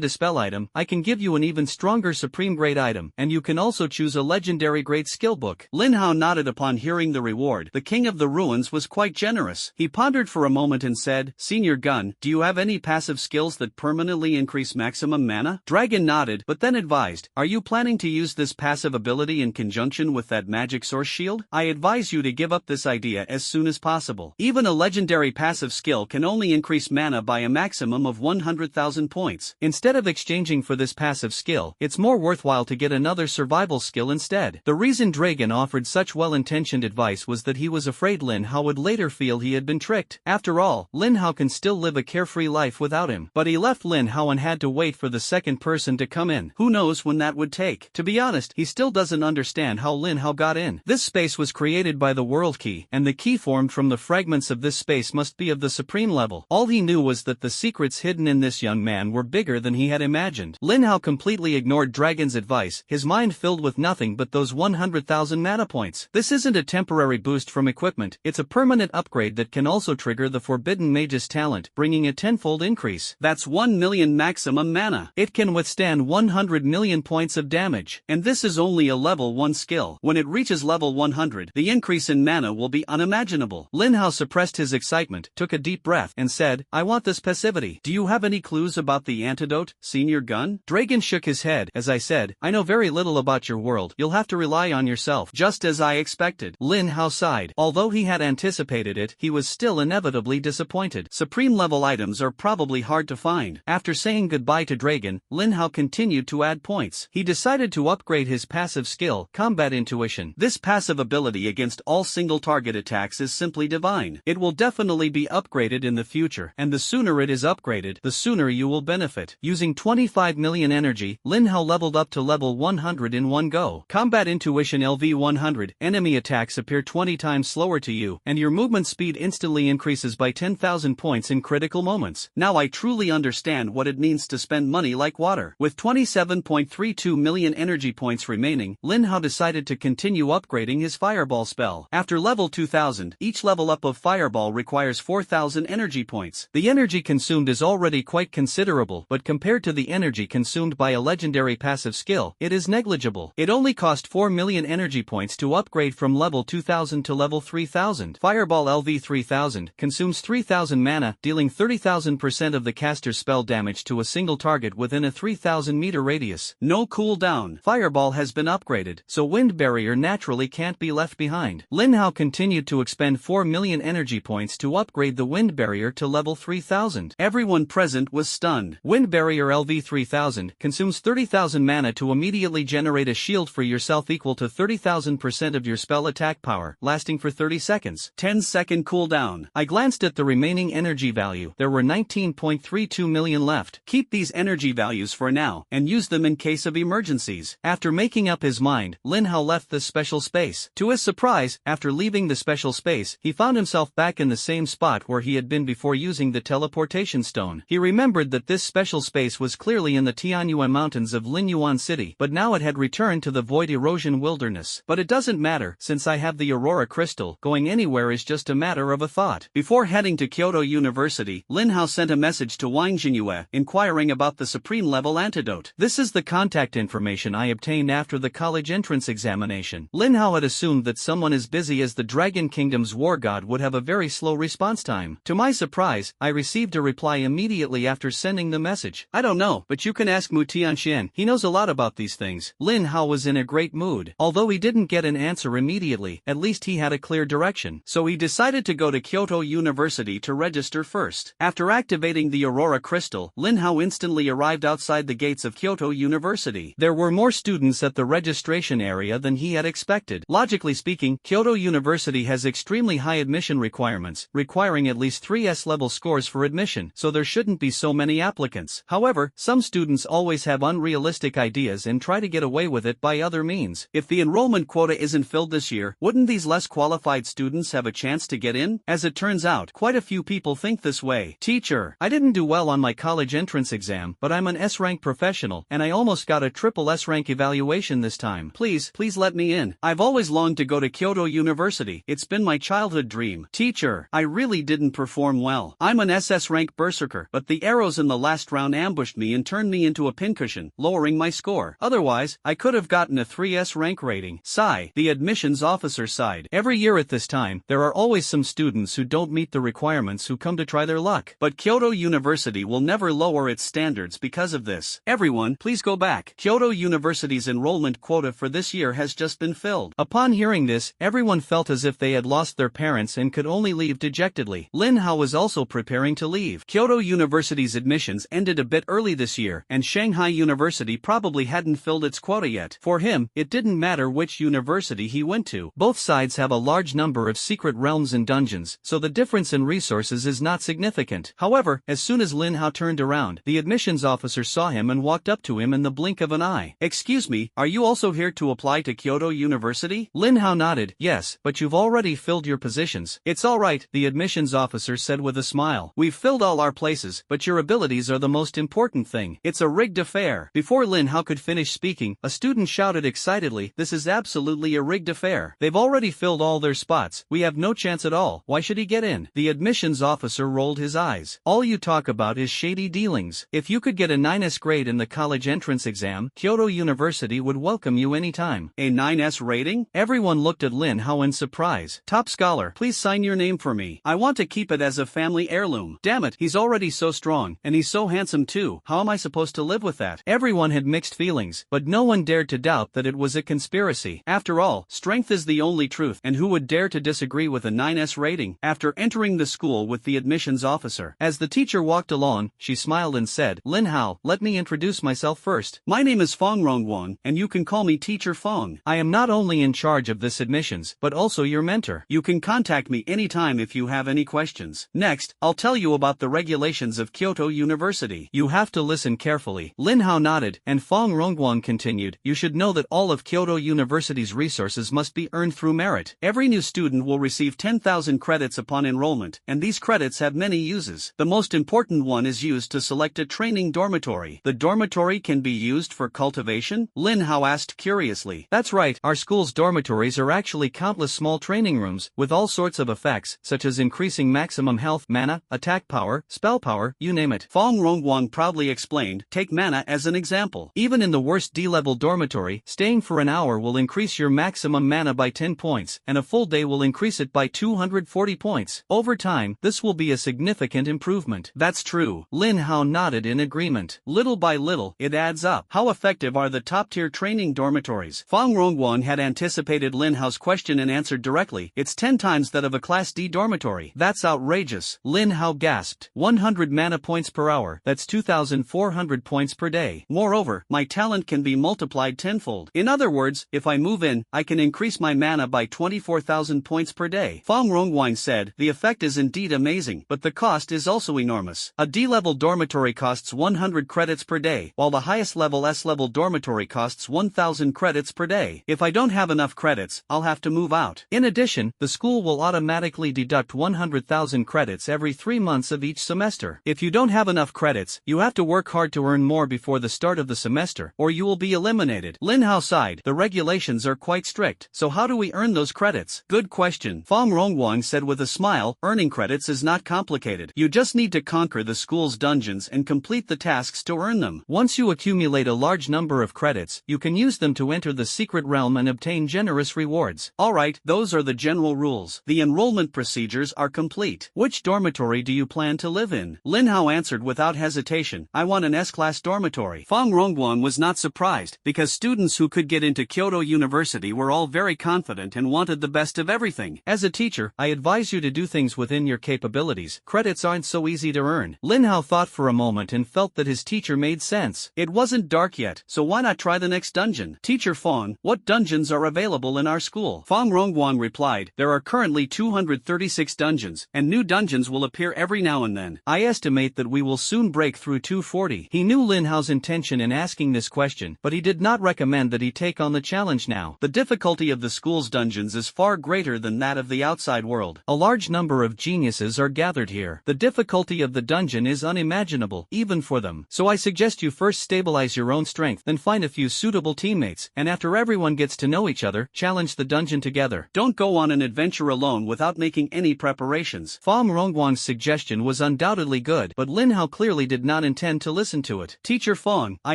dispel item, I can give you an even stronger supreme grade item, and you can also choose a legendary grade skill book. Lin Hao nodded upon hearing the reward. The King of the Ruins was quite generous. He pondered for a moment and said, Senior Gun, do you have any passive skills that permanently increase maximum mana? Dragon nodded, but then advised, are you planning to use this passive ability in conjunction with that magic source shield? I advise you to give up this idea as soon as possible. Even a legendary legendary passive skill can only increase mana by a maximum of 100,000 points. Instead of exchanging for this passive skill, it's more worthwhile to get another survival skill instead. The reason Dragon offered such well-intentioned advice was that he was afraid Lin Hao would later feel he had been tricked. After all, Lin Hao can still live a carefree life without him. But he left Lin Hao and had to wait for the second person to come in. Who knows when that would take? To be honest, he still doesn't understand how Lin Hao got in. This space was created by the World Key, and the key formed from the fragments of this space must be of the supreme level. All he knew was that the secrets hidden in this young man were bigger than he had imagined. Lin Hao completely ignored Dragon's advice, his mind filled with nothing but those 100,000 mana points. This isn't a temporary boost from equipment, it's a permanent upgrade that can also trigger the Forbidden Mage's talent, bringing a tenfold increase. That's 1 million maximum mana. It can withstand 100 million points of damage, and this is only a level 1 skill. When it reaches level 100, the increase in mana will be unimaginable. Lin Hao suppressed his excitement, took a deep breath, and said, "I want this passivity. Do you have any clues about the antidote, Senior Gun?" Dragon shook his head. "As I said, I know very little about your world. You'll have to rely on yourself." Just as I expected. Lin Hao sighed. Although he had anticipated it, he was still inevitably disappointed. Supreme level items are probably hard to find. After saying goodbye to Dragon, Lin Hao continued to add points. He decided to upgrade his passive skill, Combat Intuition. This passive ability against all single target attacks is simply divine. It will definitely be upgraded in the future, and the sooner it is upgraded, the sooner you will benefit. Using 25 million energy, Lin Hao leveled up to level 100 in one go. Combat Intuition LV 100, enemy attacks appear 20 times slower to you, and your movement speed instantly increases by 10,000 points in critical moments. Now I truly understand what it means to spend money like water. With 27.32 million energy points remaining, Lin Hao decided to continue upgrading his Fireball spell. After level 2000, each level up of Fireball requires 4,000 energy points. The energy consumed is already quite considerable, but compared to the energy consumed by a legendary passive skill, it is negligible. It only cost 4 million energy points to upgrade from level 2000 to level 3000. Fireball LV 3000 consumes 3000 mana, dealing 30,000% of the caster's spell damage to a single target within a 3000 meter radius. No cooldown. Fireball has been upgraded, so Wind Barrier naturally can't be left behind. Lin Hao continued to expend 4 million energy points to upgrade the Wind Barrier to level 3000. Everyone present was stunned. Wind Barrier LV 3000 consumes 30,000 mana to immediately generate a shield for yourself equal to 30,000% of your spell attack power, lasting for 30 seconds. 10-second cooldown. I glanced at the remaining energy value. There were 19.32 million left. Keep these energy values for now, and use them in case of emergencies. After making up his mind, Lin Hao left the special space. To his surprise, after leaving the special space, he found himself back in the same spot where he had been before using the teleportation stone. He remembered that this special space was clearly in the Tianyuan mountains of Linyuan City, but now it had returned to the Void Erosion Wilderness. But it doesn't matter, since I have the Aurora Crystal. Going anywhere is just a matter of a thought. Before heading to Kyoto University, Lin Hao sent a message to Wang Jinyue, inquiring about the supreme level antidote. This is the contact information I obtained after the college entrance examination. Lin Hao had assumed that someone as busy as the Dragon Kingdom's war god would have a very slow response time. To my surprise, I received a reply immediately after sending the message. "I don't know, but you can ask Mu Tianxian. He knows a lot about these things." Lin Hao was in a great mood. Although he didn't get an answer immediately, at least he had a clear direction. So he decided to go to Kyoto University to register first. After activating the Aurora Crystal, Lin Hao instantly arrived outside the gates of Kyoto University. There were more students at the registration area than he had expected. Logically speaking, Kyoto University has extremely high admission requirements, requiring at least 3 S-level scores for admission, so there shouldn't be so many applicants. However, some students always have unrealistic ideas and try to get away with it by other means. If the enrollment quota isn't filled this year, wouldn't these less qualified students have a chance to get in? As it turns out, quite a few people think this way. "Teacher, I didn't do well on my college entrance exam, but I'm an S-rank professional, and I almost got a triple S-rank evaluation this time. Please let me in. I've always longed to go to Kyoto University. It's been my childhood dream." "Teacher, I really didn't perform well. I'm an SS rank berserker, but the arrows in the last round ambushed me and turned me into a pincushion, lowering my score. Otherwise, I could have gotten a 3S rank rating." Sigh. The admissions officer sighed. Every year at this time, there are always some students who don't meet the requirements who come to try their luck. But Kyoto University will never lower its standards because of this. "Everyone, please go back. Kyoto University's enrollment quota for this year has just been filled." Upon hearing this, everyone felt as if they had lost their parents and could only leave to dejectedly. Lin Hao was also preparing to leave. Kyoto University's admissions ended a bit early this year, and Shanghai University probably hadn't filled its quota yet. For him, it didn't matter which university he went to. Both sides have a large number of secret realms and dungeons, so the difference in resources is not significant. However, as soon as Lin Hao turned around, the admissions officer saw him and walked up to him in the blink of an eye. "Excuse me, are you also here to apply to Kyoto University?" Lin Hao nodded. "Yes, but you've already filled your positions." "It's all right," the admissions officer said with a smile. "We've filled all our places, but your abilities are the most important thing. It's a rigged affair." Before Lin Hao could finish speaking, a student shouted excitedly, "This is absolutely a rigged affair. They've already filled all their spots. We have no chance at all. Why should he get in?" The admissions officer rolled his eyes. "All you talk about is shady dealings. If you could get a 9S grade in the college entrance exam, Kyoto University would welcome you anytime." "A 9S rating?" Everyone looked at Lin Hao in surprise. "Top scholar, please sign your name for me. I want to keep it as a family heirloom." "Damn it, he's already so strong, and he's so handsome too. How am I supposed to live with that?" Everyone had mixed feelings, but no one dared to doubt that it was a conspiracy. After all, strength is the only truth, and who would dare to disagree with a 9S rating? After entering the school with the admissions officer, as the teacher walked along, she smiled and said, "Lin Hao, let me introduce myself first. My name is Fong Rongwon, and you can call me Teacher Fong. I am not only in charge of this admissions, but also your mentor. You can contact me anytime if you have any questions. Next, I'll tell you about the regulations of Kyoto University. You have to listen carefully." Lin Hao nodded, and Fong Rongwon continued, "You should know that all of Kyoto University's resources must be earned through merit. Every new student will receive 10,000 credits upon enrollment, and these credits have many uses. The most important one is used to select a training dormitory." "The dormitory can be used for cultivation?" Lin Hao asked curiously. "That's right, our school's dormitories are actually countless small training rooms, with all sorts of effects, such as increasing maximum health, mana, attack power, spell power, you name it." Fong Rongwon proudly explained, "Take mana as an example. Even in the worst D-level dormitory, staying for an hour will increase your maximum mana by 10 points, and a full day will increase it by 240 points. Over time, this will be a significant improvement." "That's true." Lin Hao nodded in agreement. "Little by little, it adds up. How effective are the top-tier training dormitories?" Fong Rongwon had anticipated Lin Hao's question and answered directly, "It's 10 times that of a Class D dormitory." "That's outrageous." Lin Hao gasped. 100 mana points per hour, that's 2,400 points per day. Moreover, my talent can be multiplied tenfold. In other words, if I move in, I can increase my mana by 24,000 points per day." Fong Rongwon said, "The effect is indeed amazing, but the cost is also enormous. A D-level dormitory costs 100 credits per day, while the highest level S-level dormitory costs 1,000 credits per day. If I don't have enough credits, I'll have to move out. In addition, the school will automatically deduct 100,000 credits every 3 months of each semester. If you don't have enough credits, you have to work hard to earn more before the start of the semester, or you will be eliminated." Lin Hao sighed. "The regulations are quite strict. So how do we earn those credits?" "Good question." Fong Rongwon said with a smile, "Earning credits is not complicated. You just need to conquer the school's dungeons and complete the tasks to earn them. Once you accumulate a large number of credits, you can use them to enter the secret realm and obtain generous rewards." "Alright, those are the general rules. The enrollment procedures are complete. Which dormitory do you plan to live in?" Lin Hao answered without hesitation, "I want an S-class dormitory." Fong Rongwon was not surprised, because students who could get into Kyoto University were all very confident and wanted the best of everything. "As a teacher, I advise you to do things within your capabilities. Credits aren't so easy to earn." Lin Hao thought for a moment and felt that his teacher made sense. It wasn't dark yet, so why not try the next dungeon? "Teacher Fong, what dungeons are available in our school?" Fong Rongwon replied, "There are currently 236 dungeons, and new dungeons will appear every now and then. I estimate that we will soon break through 240. He knew Lin Hao's intention in asking this question, but he did not recommend that he take on the challenge now. The difficulty of the school's dungeons is far greater than that of the outside world. A large number of geniuses are gathered here. The difficulty of the dungeon is unimaginable, even for them. So I suggest you first stabilize your own strength, then find a few suitable teammates, and after everyone gets to know each other, challenge the dungeon together. Don't go on an adventure alone without making any preparations." Fong Rongwon's suggestion was undoubtedly good, but Lin Hao clearly did not intend to listen to it. "Teacher Fong, I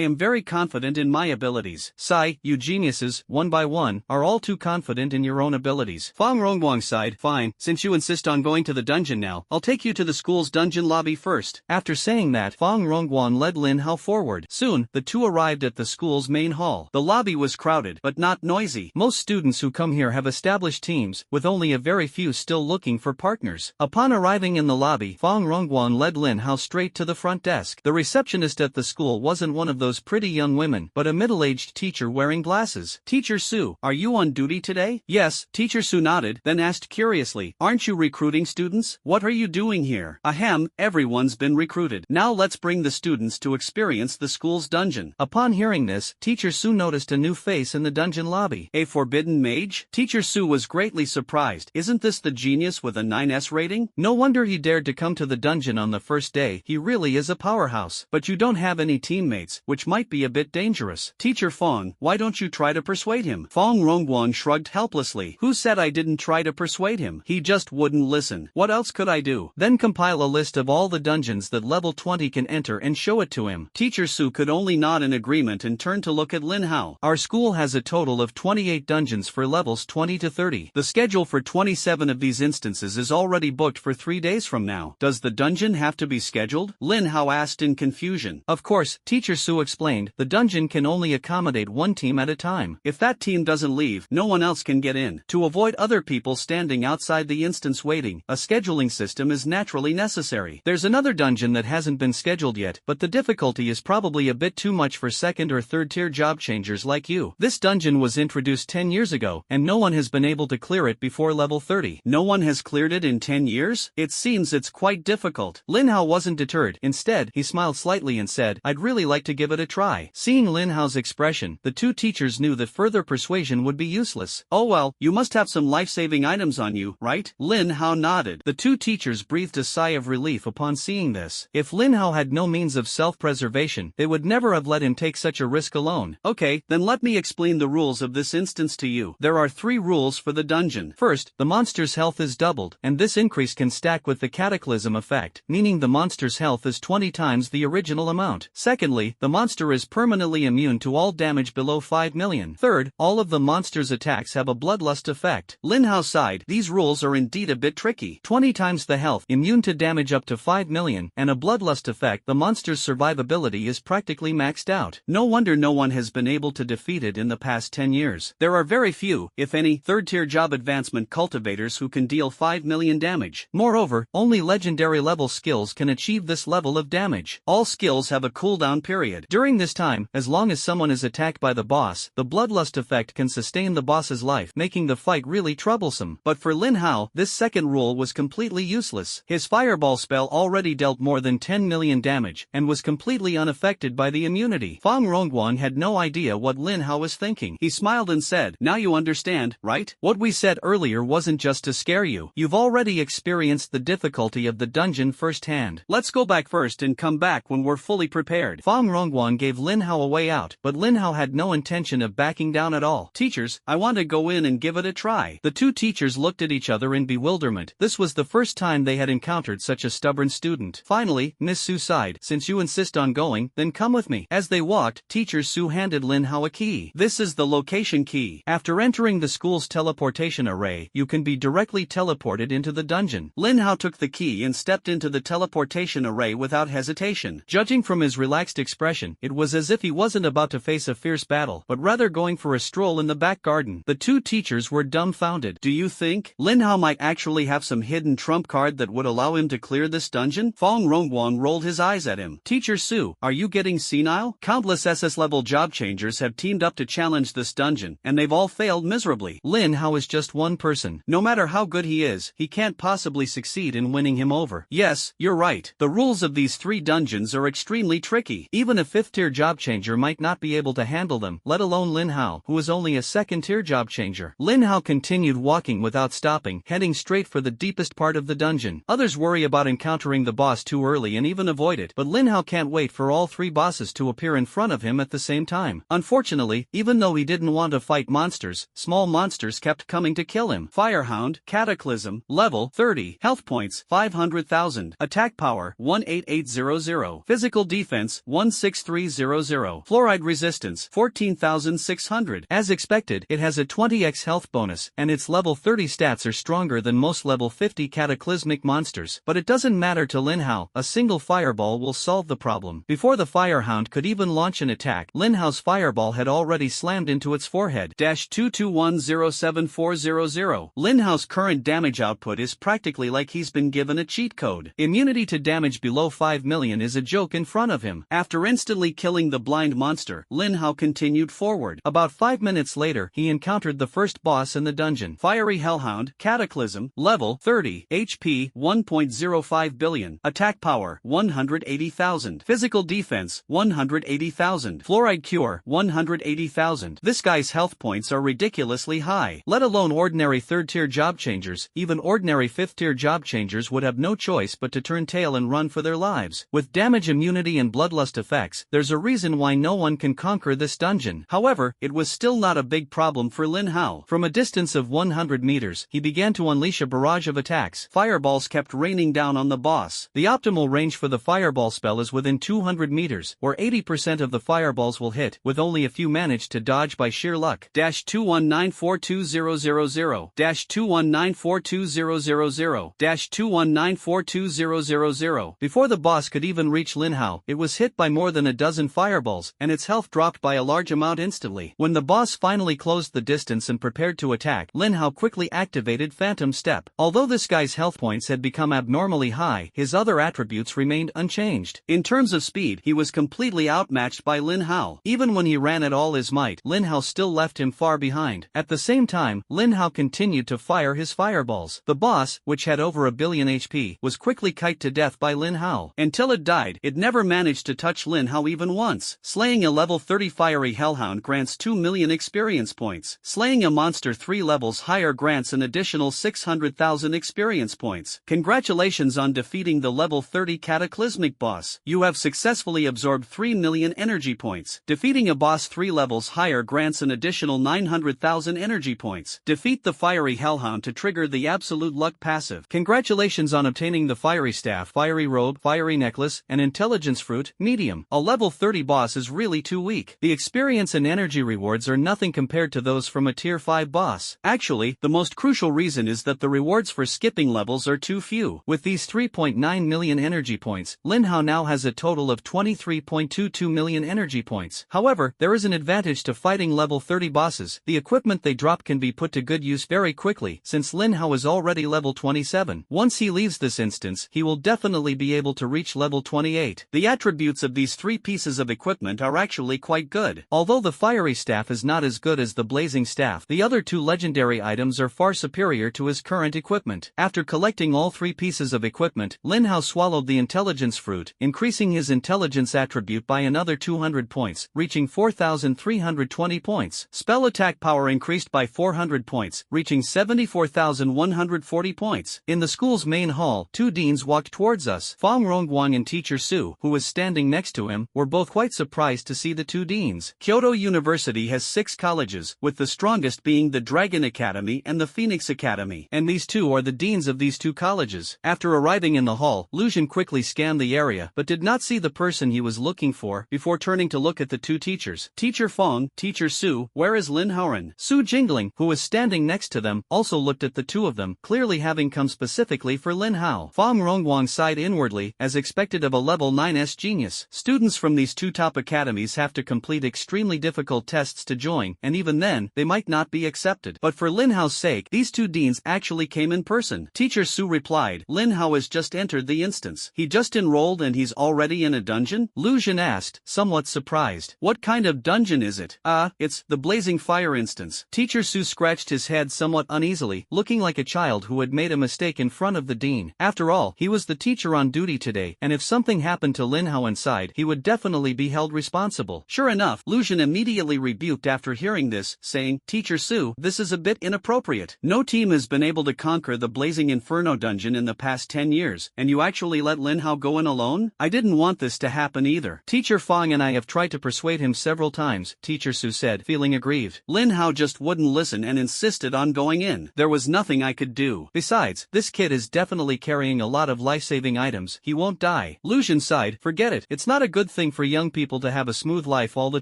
am very confident in my abilities." "Sigh, you geniuses, one by one, are all too confident in your own abilities." Fong Rongwon sighed. "Fine, since you insist on going to the dungeon now, I'll take you to the school's dungeon lobby first." After saying that, Fong Rongwon led Lin Hao forward. Soon, the two arrived at the school's main hall. The lobby was crowded, but not noisy. Most students who come here have established teams, with only a very few still looking looking for partners. Upon arriving in the lobby, Fong Rongguan led Lin Hao straight to the front desk. The receptionist at the school wasn't one of those pretty young women, but a middle-aged teacher wearing glasses. "Teacher Su, are you on duty today?" "Yes." Teacher Su nodded, then asked curiously, "Aren't you recruiting students? What are you doing here?" "Ahem, everyone's been recruited. Now let's bring the students to experience the school's dungeon." Upon hearing this, Teacher Su noticed a new face in the dungeon lobby. "A forbidden mage?" Teacher Su was greatly surprised. "Isn't this the genius with a 9S rating? No wonder he dared to come to the dungeon on the first day. He really is a powerhouse. But you don't have any teammates, which might be a bit dangerous. Teacher Fong, why don't you try to persuade him?" Fong Rongguan shrugged helplessly. "Who said I didn't try to persuade him? He just wouldn't listen. What else could I do?" "Then compile a list of all the dungeons that level 20 can enter and show it to him." Teacher Su could only nod in agreement and turn to look at Lin Hao. "Our school has a total of 28 dungeons for levels 20 to 30. The schedule for 27 of these instances is already booked for 3 days from now. Does the dungeon have to be scheduled?" Lin Hao asked in confusion. "Of course," Teacher Su explained, "the dungeon can only accommodate one team at a time. If that team doesn't leave, no one else can get in. To avoid other people standing outside the instance waiting, a scheduling system is naturally necessary. There's another dungeon that hasn't been scheduled yet, but the difficulty is probably a bit too much for second or third tier job changers like you. This dungeon was introduced 10 years ago, and no one has been able to clear it before level 30. No one has cleared it in 10 years? It seems it's quite difficult." Lin Hao wasn't deterred. Instead, he smiled slightly and said, "I'd really like to give it a try." Seeing Lin Hao's expression, the two teachers knew that further persuasion would be useless. "Oh well, you must have some life-saving items on you, right?" Lin Hao nodded. The two teachers breathed a sigh of relief upon seeing this. If Lin Hao had no means of self-preservation, they would never have let him take such a risk alone. "Okay, then let me explain the rules of this instance to you. There are 3 rules for the dungeon. First, the monster's health is doubled, and this increase can stack with the cataclysm effect, meaning the monster's health is 20 times the original amount. Secondly, the monster is permanently immune to all damage below 5 million. Third, all of the monster's attacks have a bloodlust effect." Lin Hao sighed. These rules are indeed a bit tricky. 20 times the health, immune to damage up to 5 million, and a bloodlust effect. The monster's survivability is practically maxed out. No wonder no one has been able to defeat it in the past 10 years. There are very few, if any, third-tier job advancement cultivators who can deal 5 million damage. Moreover, only legendary level skills can achieve this level of damage. All skills have a cooldown period. During this time, as long as someone is attacked by the boss, the bloodlust effect can sustain the boss's life, making the fight really troublesome. But for Lin Hao, this second rule was completely useless. His fireball spell already dealt more than 10 million damage, and was completely unaffected by the immunity. Fong Rongguan had no idea what Lin Hao was thinking. He smiled and said, "Now you understand, right? What we said earlier wasn't just to scare you. You've already experienced the difficulty of the dungeon firsthand. Let's go back first and come back when we're fully prepared." Fong Rongguan gave Lin Hao a way out, but Lin Hao had no intention of backing down at all. "Teachers, I want to go in and give it a try." The two teachers looked at each other in bewilderment. This was the first time they had encountered such a stubborn student. Finally, Miss Su sighed, "Since you insist on going, then come with me." As they walked, Teacher Su handed Lin Hao a key. "This is the location key. After entering the school's teleportation array, you can be directly teleported into the dungeon." Lin Hao took the key and stepped into the teleportation array without hesitation. Judging from his relaxed expression, it was as if he wasn't about to face a fierce battle, but rather going for a stroll in the back garden. The two teachers were dumbfounded. "Do you think Lin Hao might actually have some hidden trump card that would allow him to clear this dungeon?" Fong Rongguan rolled his eyes at him. "Teacher Su, are you getting senile? Countless SS-level job changers have teamed up to challenge this dungeon, and they've all failed miserably. Lin Hao is just one person. No matter how good he is, he can't possibly succeed in winning him over." "Yes, you're right. The rules of these 3 dungeons are extremely tricky. Even a 5th-tier job changer might not be able to handle them, let alone Lin Hao, who is only a 2nd-tier job changer." Lin Hao continued walking without stopping, heading straight for the deepest part of the dungeon. Others worry about encountering the boss too early and even avoid it, but Lin Hao can't wait for all 3 bosses to appear in front of him at the same time. Unfortunately, even though he didn't want to fight monsters, small monsters kept coming to kill him. Firehound, Cataclysm, level 30, health points 500,000, attack power 18800, physical defense 16300, fluoride resistance 14,600. As expected, it has a 20x health bonus, and its level 30 stats are stronger than most level 50 cataclysmic monsters. But it doesn't matter to Lin Hao, a single fireball will solve the problem. Before the Firehound could even launch an attack, Lin Hao's fireball had already slammed into its forehead. -2210740. Lin Hao's current damage damage output is practically like he's been given a cheat code. Immunity to damage below 5 million is a joke in front of him. After instantly killing the blind monster, Lin Hao continued forward. About 5 minutes later, he encountered the first boss in the dungeon. Fiery Hellhound, Cataclysm, level 30, HP 1.05 billion, attack power 180,000, physical defense 180,000, fluoride cure 180,000. This guy's health points are ridiculously high. Let alone ordinary third-tier job changers, even ordinary fifth-tier job changers would have no choice but to turn tail and run for their lives. With damage immunity and bloodlust effects, there's a reason why no one can conquer this dungeon. However, it was still not a big problem for Lin Hao. From a distance of 100 meters, he began to unleash a barrage of attacks. Fireballs kept raining down on the boss. The optimal range for the fireball spell is within 200 meters, or 80% of the fireballs will hit, with only a few managed to dodge by sheer luck. -219420000, -219420000, -219420000. Before the boss could even reach Lin Hao, it was hit by more than a dozen fireballs, and its health dropped by a large amount instantly. When the boss finally closed the distance and prepared to attack, Lin Hao quickly activated Phantom Step. Although this guy's health points had become abnormally high, his other attributes remained unchanged. In terms of speed, he was completely outmatched by Lin Hao. Even when he ran at all his might, Lin Hao still left him far behind. At the same time, Lin Hao continued to fire his fireballs. The boss, which had over 1 billion HP, was quickly kited to death by Lin Hao. Until it died, it never managed to touch Lin Hao even once. Slaying a level 30 Fiery Hellhound grants 2 million experience points. Slaying a monster 3 levels higher grants an additional 600,000 experience points. Congratulations on defeating the level 30 Cataclysmic boss. You have successfully absorbed 3 million energy points. Defeating a boss 3 levels higher grants an additional 900,000 energy points. Defeat the Fiery Hellhound to trigger the Absolute Luck passive. Congratulations on obtaining the Fiery Staff, Fiery Robe, Fiery Necklace, and Intelligence Fruit, medium. A level 30 boss is really too weak. The experience and energy rewards are nothing compared to those from a tier 5 boss. Actually, the most crucial reason is that the rewards for skipping levels are too few. With these 3.9 million energy points, Lin Hao now has a total of 23.22 million energy points. However, there is an advantage to fighting level 30 bosses. The equipment they drop can be put to good use very quickly, since Lin Hao is already level 27. Once he leaves this instance, he will definitely be able to reach level 28. The attributes of these 3 pieces of equipment are actually quite good. Although the Fiery Staff is not as good as the Blazing Staff, the other 2 legendary items are far superior to his current equipment. After collecting all 3 pieces of equipment, Lin Hao swallowed the Intelligence Fruit, increasing his intelligence attribute by another 200 points, reaching 4,320 points. Spell attack power increased by 400 points, reaching 74,140 points. In the school's main hall, 2 deans walked towards us. Fong Rongguang and Teacher Su, who was standing next to him, were both quite surprised to see the 2 deans. Kyoto University has 6 colleges, with the strongest being the Dragon Academy and the Phoenix Academy, and these 2 are the deans of these 2 colleges. After arriving in the hall, Lu Xun quickly scanned the area but did not see the person he was looking for before turning to look at the 2 teachers. Teacher Fong, Teacher Su, where is Lin Haoren? Su Jingling, who was standing next to them, also looked at the 2 of them, clearly having come specifically for Lin Hao. Fong Rongguang sighed inwardly, as expected of a level 9's genius. Students from these 2 top academies have to complete extremely difficult tests to join, and even then, they might not be accepted. But for Lin Hao's sake, these 2 deans actually came in person. Teacher Su replied, Lin Hao has just entered the instance. He just enrolled and he's already in a dungeon? Lu Xun asked, somewhat surprised. What kind of dungeon is it? It's the Blazing Fire instance. Teacher Su scratched his head somewhat uneasily, looking like a child who had made a mistake in front of the dean. After all, he was the teacher on duty today, and if something happened to Lin Hao inside, he would definitely be held responsible. Sure enough, Lu Xun immediately rebuked after hearing this, saying, Teacher Su, this is a bit inappropriate. No team has been able to conquer the Blazing Inferno dungeon in the past 10 years, and you actually let Lin Hao go in alone? I didn't want this to happen either. Teacher Fong and I have tried to persuade him several times, Teacher Su said, feeling aggrieved. Lin Hao just wouldn't listen and insisted on going in. There was nothing I could do. Besides, this kid is definitely carrying a lot of life-saving items. He won't die. Lu Xun sighed, forget it. It's not a good thing for young people to have a smooth life all the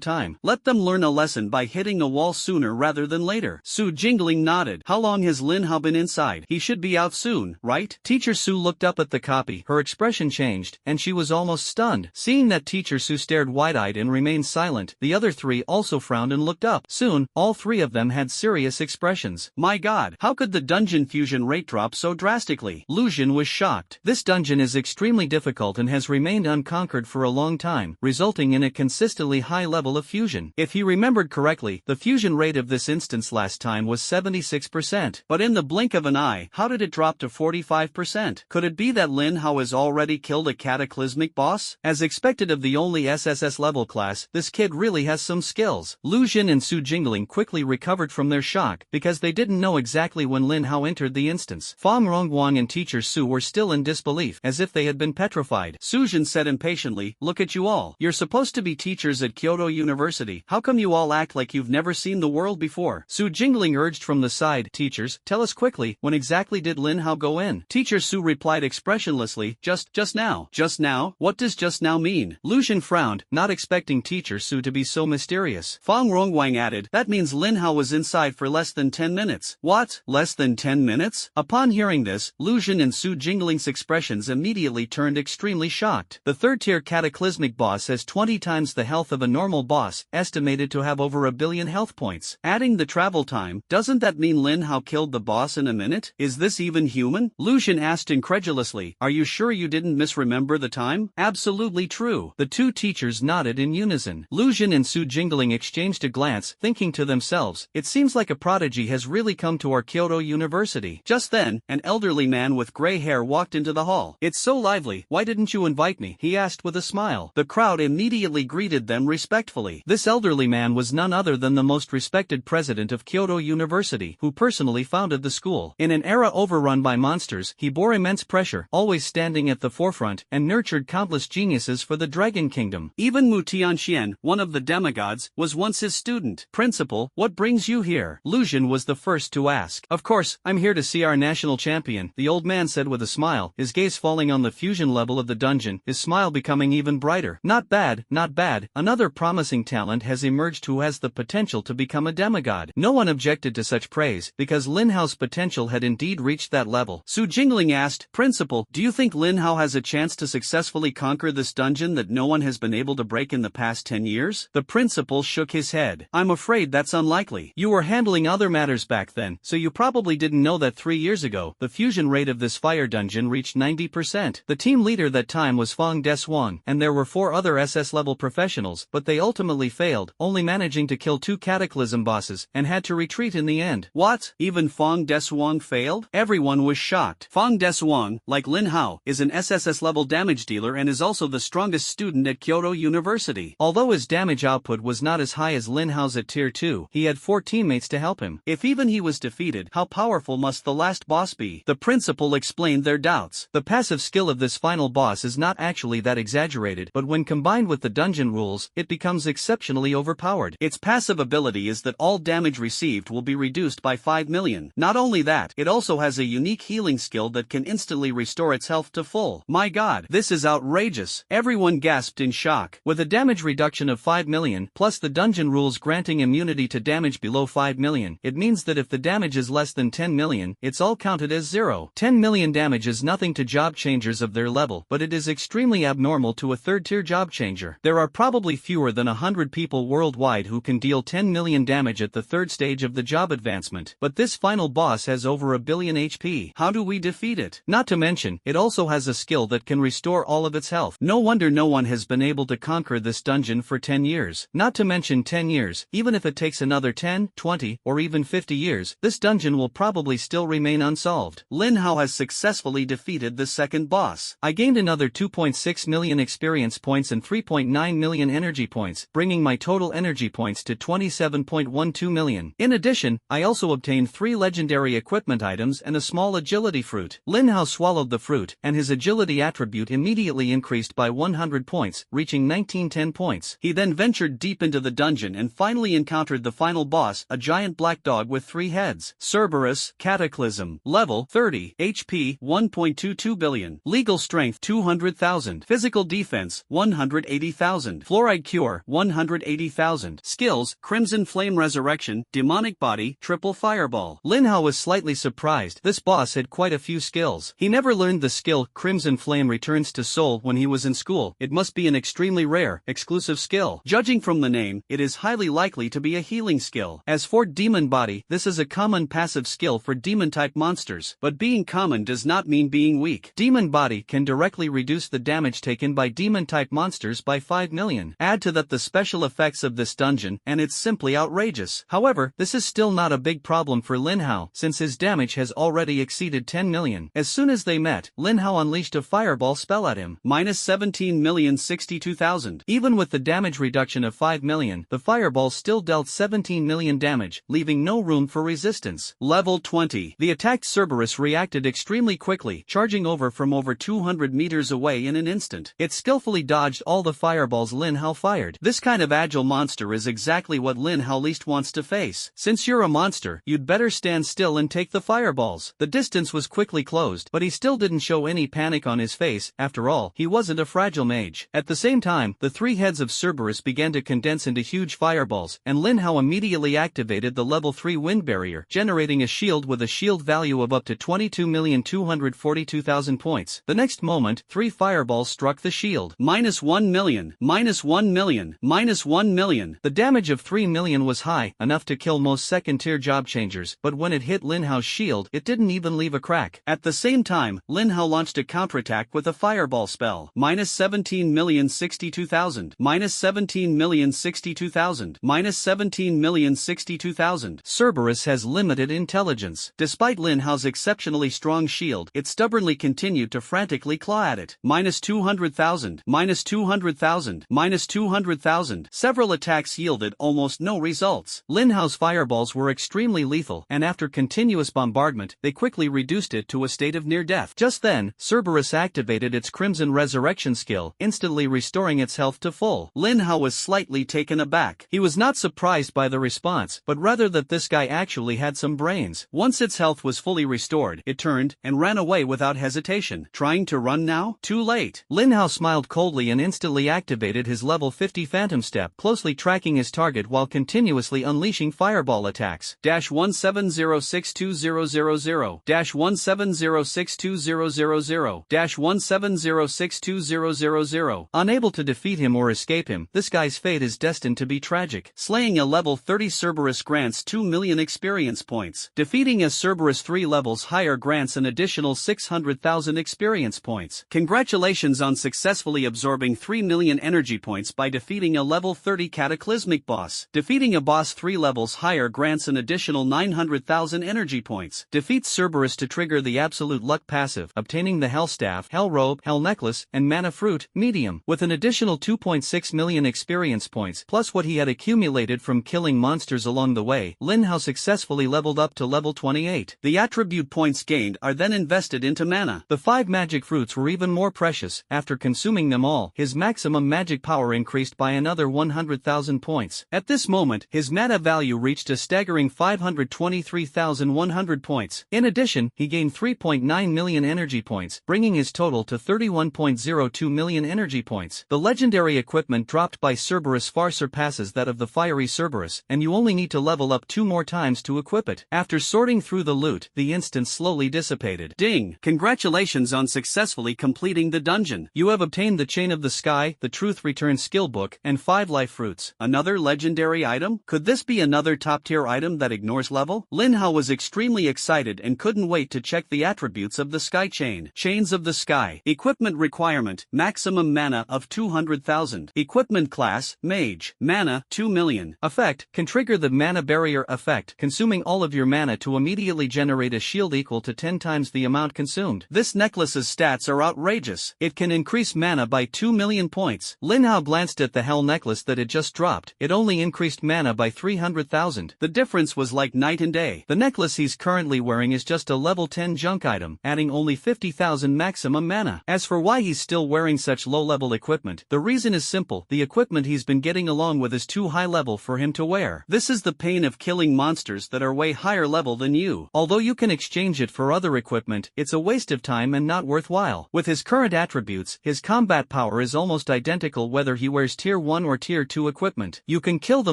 time. Let them learn a lesson by hitting a wall sooner rather than later. Su Jingling nodded. How long has Lin Hao been inside? He should be out soon, right? Teacher Su looked up at the copy. Her expression changed, and she was almost stunned. Seeing that Teacher Su stared wide-eyed and remained silent, the other 3 also frowned and looked up. Soon, all 3 of them had serious expressions. My God, how could the dungeon dungeon fusion rate drop so drastically? Lu Xun was shocked. This dungeon is extremely difficult and has remained unconquered for a long time, resulting in a consistently high level of fusion. If he remembered correctly, the fusion rate of this instance last time was 76%. But in the blink of an eye, how did it drop to 45%? Could it be that Lin Hao has already killed a cataclysmic boss? As expected of the only SSS level class, this kid really has some skills. Lu Xun and Su Jingling quickly recovered from their shock, because they didn't know exactly when Lin Hao entered the instance. Fang Rongguang and teacher Su were still in disbelief, as if they had been petrified. Su Jin said impatiently, "Look at you all. You're supposed to be teachers at Kyoto University. How come you all act like you've never seen the world before?" Su Jingling urged from the side, "Teachers, tell us quickly, when exactly did Lin Hao go in?" Teacher Su replied expressionlessly, just now. Just now? What does just now mean?" Lu Xun frowned, not expecting teacher Su to be so mysterious. Fang Rongguang added, "That means Lin Hao was inside for less than 10 minutes. What? Less than 10 minutes? Upon hearing this, Lu Xun and Su Jingling's expressions immediately turned extremely shocked. The third-tier cataclysmic boss has 20 times the health of a normal boss, estimated to have over 1 billion health points. Adding the travel time, doesn't that mean Lin Hao killed the boss in a minute? Is this even human? Lu Xun asked incredulously, "Are you sure you didn't misremember the time?" "Absolutely true." The two teachers nodded in unison. Lu Xun and Su Jingling exchanged a glance, thinking to themselves, "It seems like a prodigy has really come to our Kyoto University." Just then, an elderly man with gray hair walked into the hall. "It's so lively, why didn't you invite me?" he asked with a smile. The crowd immediately greeted them respectfully. This elderly man was none other than the most respected president of Kyoto University, who personally founded the school. In an era overrun by monsters, he bore immense pressure, always standing at the forefront, and nurtured countless geniuses for the Dragon Kingdom. Even Mu Tianxian, one of the demigods, was once his student. "Principal, what brings you here?" Lu Xun was the first to ask. "Of course, I'm here to see our national champion," the old man said with a smile, his gaze falling on the fusion level of the dungeon, his smile becoming even brighter. Not bad, not bad. Another promising talent has emerged who has the potential to become a demigod." No one objected to such praise, because Lin Hao's potential had indeed reached that level. Su Jingling asked, "Principal, do you think Lin Hao has a chance to successfully conquer this dungeon that no one has been able to break in the past 10 years? The principal shook his head. "I'm afraid that's unlikely. You were handling other matters back then, so you probably didn't know that 3 years ago, the fusion rate of this fire dungeon reached 90%. The team leader that time was Fang Deswang, and there were 4 other SS-level professionals, but they ultimately failed, only managing to kill 2 cataclysm bosses, and had to retreat in the end." What? Even Fang Deswang failed? Everyone was shocked. Fang Deswang, like Lin Hao, is an SSS-level damage dealer and is also the strongest student at Kyoto University. Although his damage output was not as high as Lin Hao's at Tier 2, he had 4 teammates to help him. If even he was defeated, how powerful must the last boss be? The principal explained their doubts. The passive skill of this final boss is not actually that exaggerated, but when combined with the dungeon rules, it becomes exceptionally overpowered. Its passive ability is that all damage received will be reduced by 5 million. Not only that, it also has a unique healing skill that can instantly restore its health to full. My god, this is outrageous. Everyone gasped in shock. With a damage reduction of 5 million, plus the dungeon rules granting immunity to damage below 5 million, it means that if the damage is less than 10 million, it's all counted as 0. 10 million damage is nothing to job changers of their level, but it is extremely abnormal to a third-tier job changer. There are probably fewer than 100 people worldwide who can deal 10 million damage at the third stage of the job advancement, but this final boss has over 1 billion HP. How do we defeat it? Not to mention, it also has a skill that can restore all of its health. No wonder no one has been able to conquer this dungeon for 10 years. Not to mention 10 years, even if it takes another 10, 20, or even 50 years, this dungeon will probably still remain unsolved. Lin Hao has successfully defeated the second boss. I gained another 2.6 million experience points and 3.9 million energy points, bringing my total energy points to 27.12 million. In addition, I also obtained 3 legendary equipment items and a small agility fruit. Lin Hao swallowed the fruit, and his agility attribute immediately increased by 100 points, reaching 1910 points. He then ventured deep into the dungeon and finally encountered the final boss, a giant black dog with 3 heads. Cerberus, Cataclysm, level 30, HP 1.22 billion, legal strength 200,000, physical defense 180,000, fluoride cure 180,000, skills, Crimson Flame Resurrection, demonic body, triple fireball. Lin Hao was slightly surprised. This boss had quite a few skills. He never learned the skill Crimson Flame returns to soul when he was in school. It must be an extremely rare, exclusive skill. Judging from the name, it is highly likely to be a healing skill. As for demon body, this is a common passive skill for demon-type monsters, but being common does not mean being weak. Demon Body can directly reduce the damage taken by demon-type monsters by 5 million. Add to that the special effects of this dungeon, and it's simply outrageous. However, this is still not a big problem for Lin Hao, since his damage has already exceeded 10 million. As soon as they met, Lin Hao unleashed a fireball spell at him. Minus 17,062,000. Even with the damage reduction of 5 million, the fireball still dealt 17 million damage, leaving no room for resistance. Level 20. The attacked Cerberus reacted extremely quickly, charging over from over 200 meters away in an instant. It skillfully dodged all the fireballs Lin Hao fired. This kind of agile monster is exactly what Lin Hao least wants to face. Since you're a monster, you'd better stand still and take the fireballs. The distance was quickly closed, but he still didn't show any panic on his face. After all, he wasn't a fragile mage. At the same time, the three heads of Cerberus began to condense into huge fireballs, and Lin Hao immediately activated the level 3 wind barrier, generating a shield with a shield value of up to 22,242,000 points. The next moment, three fireballs struck the shield. Minus 1 million, minus 1 million, minus 1 million. The damage of 3 million was high, enough to kill most second-tier job changers, but when it hit Lin Hao's shield, it didn't even leave a crack. At the same time, Lin Hao launched a counterattack with a fireball spell. Minus 17,062,000, minus 17,062,000, minus 17,062,000. Cerberus has limited intelligence. Despite Lin Hao's exceptionally strong shield, it stubbornly continued to frantically claw at it. Minus 200,000, minus 200,000, minus 200,000. Several attacks yielded almost no results. Lin Hao's fireballs were extremely lethal, and after continuous bombardment, they quickly reduced it to a state of near death. Just then, Cerberus activated its Crimson Resurrection skill, instantly restoring its health to full. Lin Hao was slightly taken aback. He was not surprised by the response, but rather that this guy actually had some brains. Once its health was fully restored, it turned and ran away without hesitation. Trying to run now? Too late. Lin Hao smiled coldly and instantly activated his level 50 Phantom Step, closely tracking his target while continuously unleashing fireball attacks. -1706200, -1706200, -1706200. Unable to defeat him or escape him, this guy's fate is destined to be tragic. Slaying a level 30 Cerberus grants 2 million experience points. Defeating a Cerberus 3 levels higher grants an additional 600,000 experience points. Congratulations on successfully absorbing 3 million energy points by defeating a level 30 cataclysmic boss. Defeating a boss 3 levels higher grants an additional 900,000 energy points. Defeat Cerberus to trigger the Absolute Luck passive, obtaining the Hell Staff, Hell Robe, Hell Necklace, and Mana Fruit, medium, with an additional 2.6 million experience points, plus what he had accumulated from killing monsters along the way. Lin Hao successfully leveled up to level 28. The attribute points gained are then invested into mana. The 5 magic fruits were even more precious. After consuming them all, his maximum magic power increased by another 100,000 points. At this moment, his mana value reached a staggering 523,100 points. In addition, he gained 3.9 million energy points, bringing his total to 31.02 million energy points. The legendary equipment dropped by Cerberus far surpasses that of the fiery Cerberus, and you only need to level up 2 more times to equip it. After sorting through the loot, the instance slowly dissipated. Ding! Congratulations on successfully completing the dungeon. You have obtained the Chain of the Sky, the Truth Return skill book, and 5 life fruits. Another legendary item? Could this be another top-tier item that ignores level? Lin Hao was extremely excited and couldn't wait to check the attributes of the Sky Chain. Chains of the Sky. Equipment requirement: maximum mana of 200,000. Equipment class: Mage. Mana: 2 million. Effect: can trigger the Mana Barrier effect, consuming all of your mana to immediately generate a shield equal to 10 times the amount consumed. This necklace's stats are outrageous. It can increase mana by 2 million points. Lin Hao glanced at the Hell Necklace that had just dropped. It only increased mana by 300,000. The difference was like night and day. The necklace he's currently wearing is just a level 10 junk item, adding only 50,000 maximum mana. As for why he's still wearing such low-level equipment, the reason is simple: the equipment he's been getting along with is too high level for him to wear. This is the pain of killing monsters that are way higher level than you. Although you can exchange it for other equipment, it's a waste of time and not worthwhile. With his current attributes, his combat power is almost identical whether he wears tier 1 or tier 2 equipment. You can kill the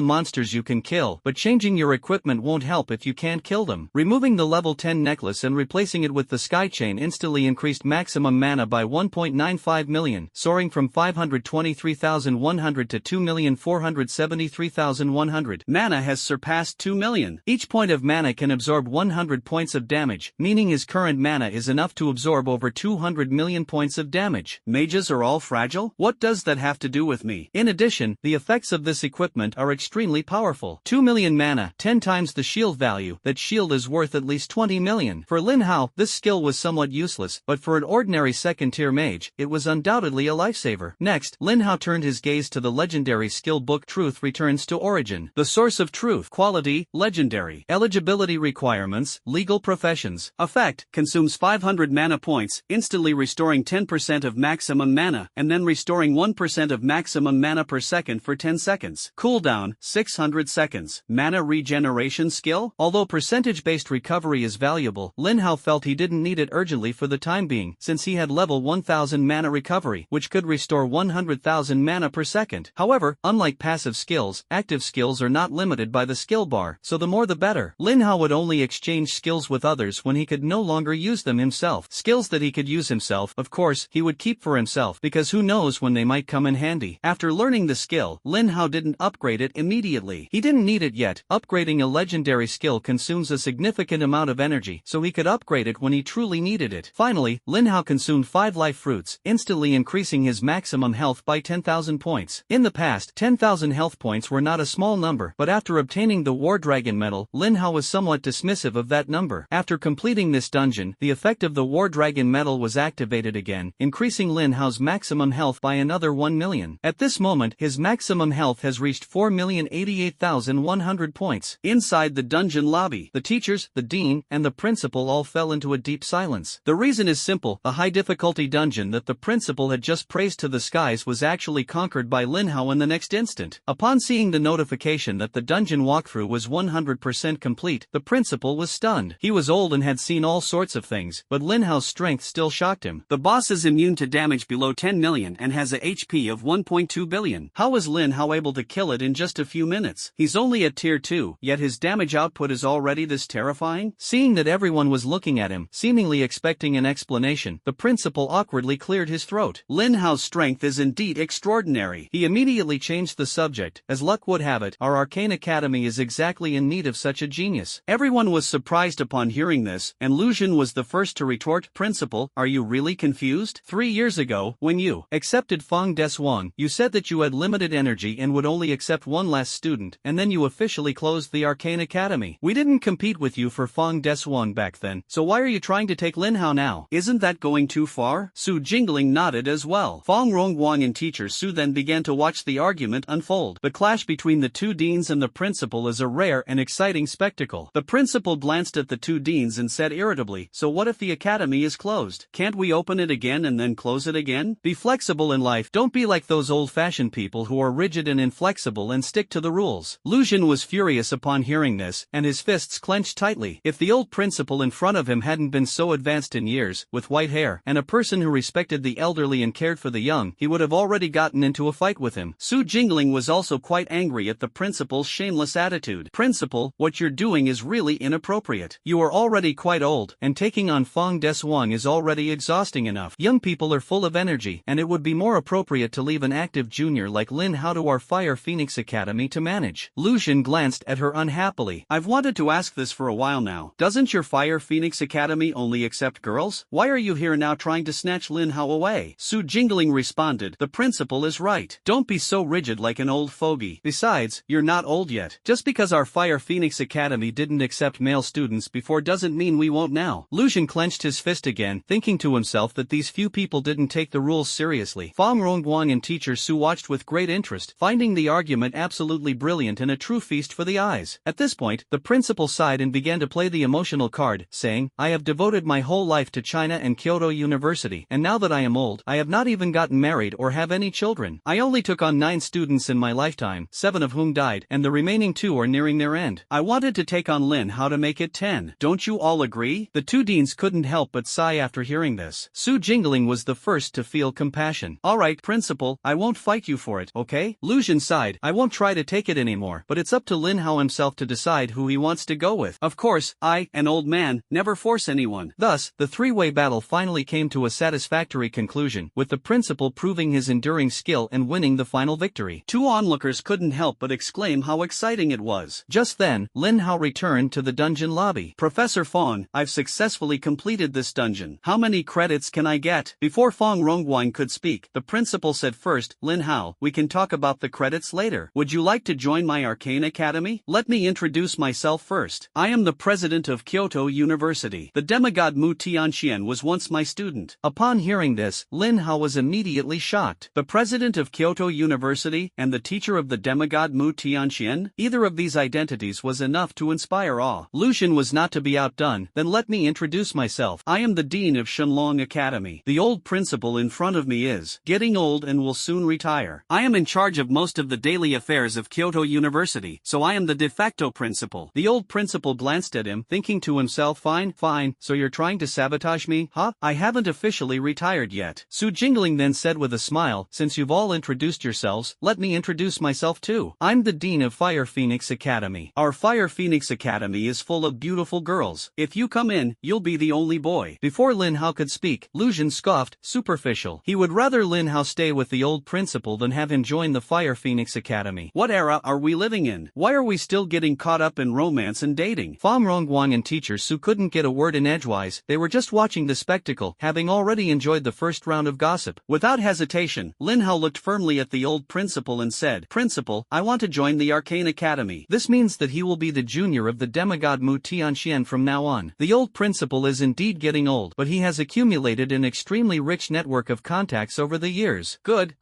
monsters you can kill, but changing your equipment won't help if you can't kill them. Removing the level 10 necklace and replacing it with the Sky Chain instantly increased maximum mana by 1.95 million, soaring from 523,100 to 2,473,100. Mana has surpassed 2 million. Each point of mana can absorb absorb 100 points of damage, meaning his current mana is enough to absorb over 200 million points of damage. Mages are all fragile? What does that have to do with me? In addition, the effects of this equipment are extremely powerful. 2 million mana, 10 times the shield value. That shield is worth at least 20 million. For Lin Hao, this skill was somewhat useless, but for an ordinary second-tier mage, it was undoubtedly a lifesaver. Next, Lin Hao turned his gaze to the legendary skill book Truth Returns to Origin. The source of truth. Quality, legendary. Eligibility requirements, legal professions. Effect, consumes 500 mana points, instantly restoring 10% of maximum mana, and then restoring 1% of maximum mana per second for 10 seconds. Cooldown, 600 seconds. Mana regeneration skill? Although percentage-based recovery is valuable, Lin Hao felt he didn't need it urgently for the time being, since he had level 1000 mana recovery, which could restore 100,000 mana per second. However, unlike passive skills, active skills are not limited by the skill bar, so the more the better. Lin Hao would only exchange skills with others when he could no longer use them himself. Skills that he could use himself, of course, he would keep for himself, because who knows when they might come in handy. After learning the skill, Lin Hao didn't upgrade it immediately. He didn't need it yet. Upgrading a legendary skill consumes a significant amount of energy, so he could upgrade it when he truly needed it. Finally, Lin Hao consumed 5 life fruits, instantly increasing his maximum health by 10,000 points. In the past, 10,000 health points were not a small number, but after obtaining the War Dragon medal, Lin Hao was somewhat dismissive of that number. After completing this dungeon, the effect of the War Dragon medal was activated again, increasing Lin Hao's maximum health by another 1 million. At this moment, his maximum health has reached 4,088,100 points. Inside the dungeon lobby, the teachers, the dean, and the principal all fell into a deep silence. The reason is simple: a high-difficulty dungeon that the principal had just praised to the skies was actually conquered by Lin Hao in the next instant. Upon seeing the notification that the dungeon walkthrough was 100% complete, the principal was stunned. He was old and had seen all sorts of things, but Lin Hao's strength still shocked him. The boss is immune to damage below 10 million and has a HP of 1.2 billion. How was Lin Hao able to kill it in just a few minutes? He's only at tier 2, yet his damage output is already this terrifying? Seeing that everyone was looking at him, seemingly expecting an explanation, the principal awkwardly cleared his throat. Lin Hao's strength is indeed extraordinary. He immediately changed the subject. As luck would have it, our Arcane Academy is exactly in need of such a genius. Everyone was surprised upon hearing this, and Lu Xun was the first to retort, "Principal, are you really confused? 3 years ago, when you accepted Fang Des Wang, you said that you had limited energy and would only accept one last student, and then you officially closed the Arcane Academy. We didn't compete with you for Fang Des Wang back then, so why are you trying to take Lin Hao now? Isn't that going too far?" Su Jingling nodded as well. Fang Rongguang and teacher Su then began to watch the argument unfold. The clash between the two deans and the principal is a rare and exciting spectacle. The principal glanced at the two deans and said irritably, "So what if the academy is closed? Can't we open it again and then close it again? Be flexible in life. Don't be like those old-fashioned people who are rigid and inflexible and stick to the rules." Lu Xun was furious upon hearing this, and his fists clenched tightly. If the old principal in front of him hadn't been so advanced in years, with white hair, and a person who respected the elderly and cared for the young, he would have already gotten into a fight with him. Su Jingling was also quite angry at the principal's shameless attitude. "Principal, what you're doing is really inappropriate. You are already quite old, and taking on Fang Des Wang is already exhausting enough. Young people are full of energy, and it would be more appropriate to leave an active junior like Lin Hao to our Fire Phoenix Academy to manage." Lu Xun glanced at her unhappily. "I've wanted to ask this for a while now. Doesn't your Fire Phoenix Academy only accept girls? Why are you here now trying to snatch Lin Hao away?" Su Jingling responded, "The principal is right. Don't be so rigid like an old fogey. Besides, you're not old yet. Just because our Fire Phoenix Academy didn't accept male students before doesn't mean we won't now." Lu Xun clenched his fist again, thinking to himself that these few people didn't take the rules seriously. Fang Rongguang and teacher Su watched with great interest, finding the argument absolutely brilliant and a true feast for the eyes. At this point, the principal sighed and began to play the emotional card, saying, "I have devoted my whole life to China and Kyoto University, and now that I am old, I have not even gotten married or have any children. I only took on 9 students in my lifetime, 7 of whom died, and the remaining 2 are nearing their end. I wanted to take on Lin Hao to make it 10. Don't you all agree?" The two deans couldn't help but sigh after hearing this. Su Jingling was the first to feel compassion. "Alright, principal, I won't fight you for it, okay?" Lu Xun sighed, "I won't try to take it anymore, but it's up to Lin Hao himself to decide who he wants to go with. Of course, I, an old man, never force anyone." Thus, the three-way battle finally came to a satisfactory conclusion, with the principal proving his enduring skill and winning the final victory. Two onlookers couldn't help but exclaim how exciting it was. Just then, Lin Hao returned to to the dungeon lobby. Professor Fong, I've successfully completed this dungeon. How many credits can I get? Before Fong Rongguan could speak, the principal said first, Lin Hao, we can talk about the credits later. Would you like to join my arcane academy? Let me introduce myself first. I am the president of Kyoto University. The demigod Mu Tianxian was once my student. Upon hearing this, Lin Hao was immediately shocked. The president of Kyoto University and the teacher of the demigod Mu Tianxian? Either of these identities was enough to inspire awe. Lucian was not to be outdone. Then let me introduce myself. I am the dean of Shenlong Academy. The old principal in front of me is getting old and will soon retire. I am in charge of most of the daily affairs of Kyoto University, so I am the de facto principal. The old principal glanced at him, thinking to himself, fine, so you're trying to sabotage me, huh? I haven't officially retired yet. Su Jingling then said with a smile, since you've all introduced yourselves, let me introduce myself too. I'm the dean of Fire Phoenix Academy. Our Fire Phoenix Academy is full of beautiful girls. If you come in, you'll be the only boy. Before Lin Hao could speak, Lucian scoffed, superficial. He would rather Lin Hao stay with the old principal than have him join the Fire Phoenix Academy. What era are we living in? Why are we still getting caught up in romance and dating? Fong Rongguang and teacher Su couldn't get a word in edgewise. They were just watching the spectacle, having already enjoyed the first round of gossip. Without hesitation, Lin Hao looked firmly at the old principal and said, Principal, I want to join the Arcane Academy. This means that he will be the junior of the demigod Mu Tianxian from now on. The old principal is indeed getting old, but he has accumulated an extremely rich network of contacts over the years. Good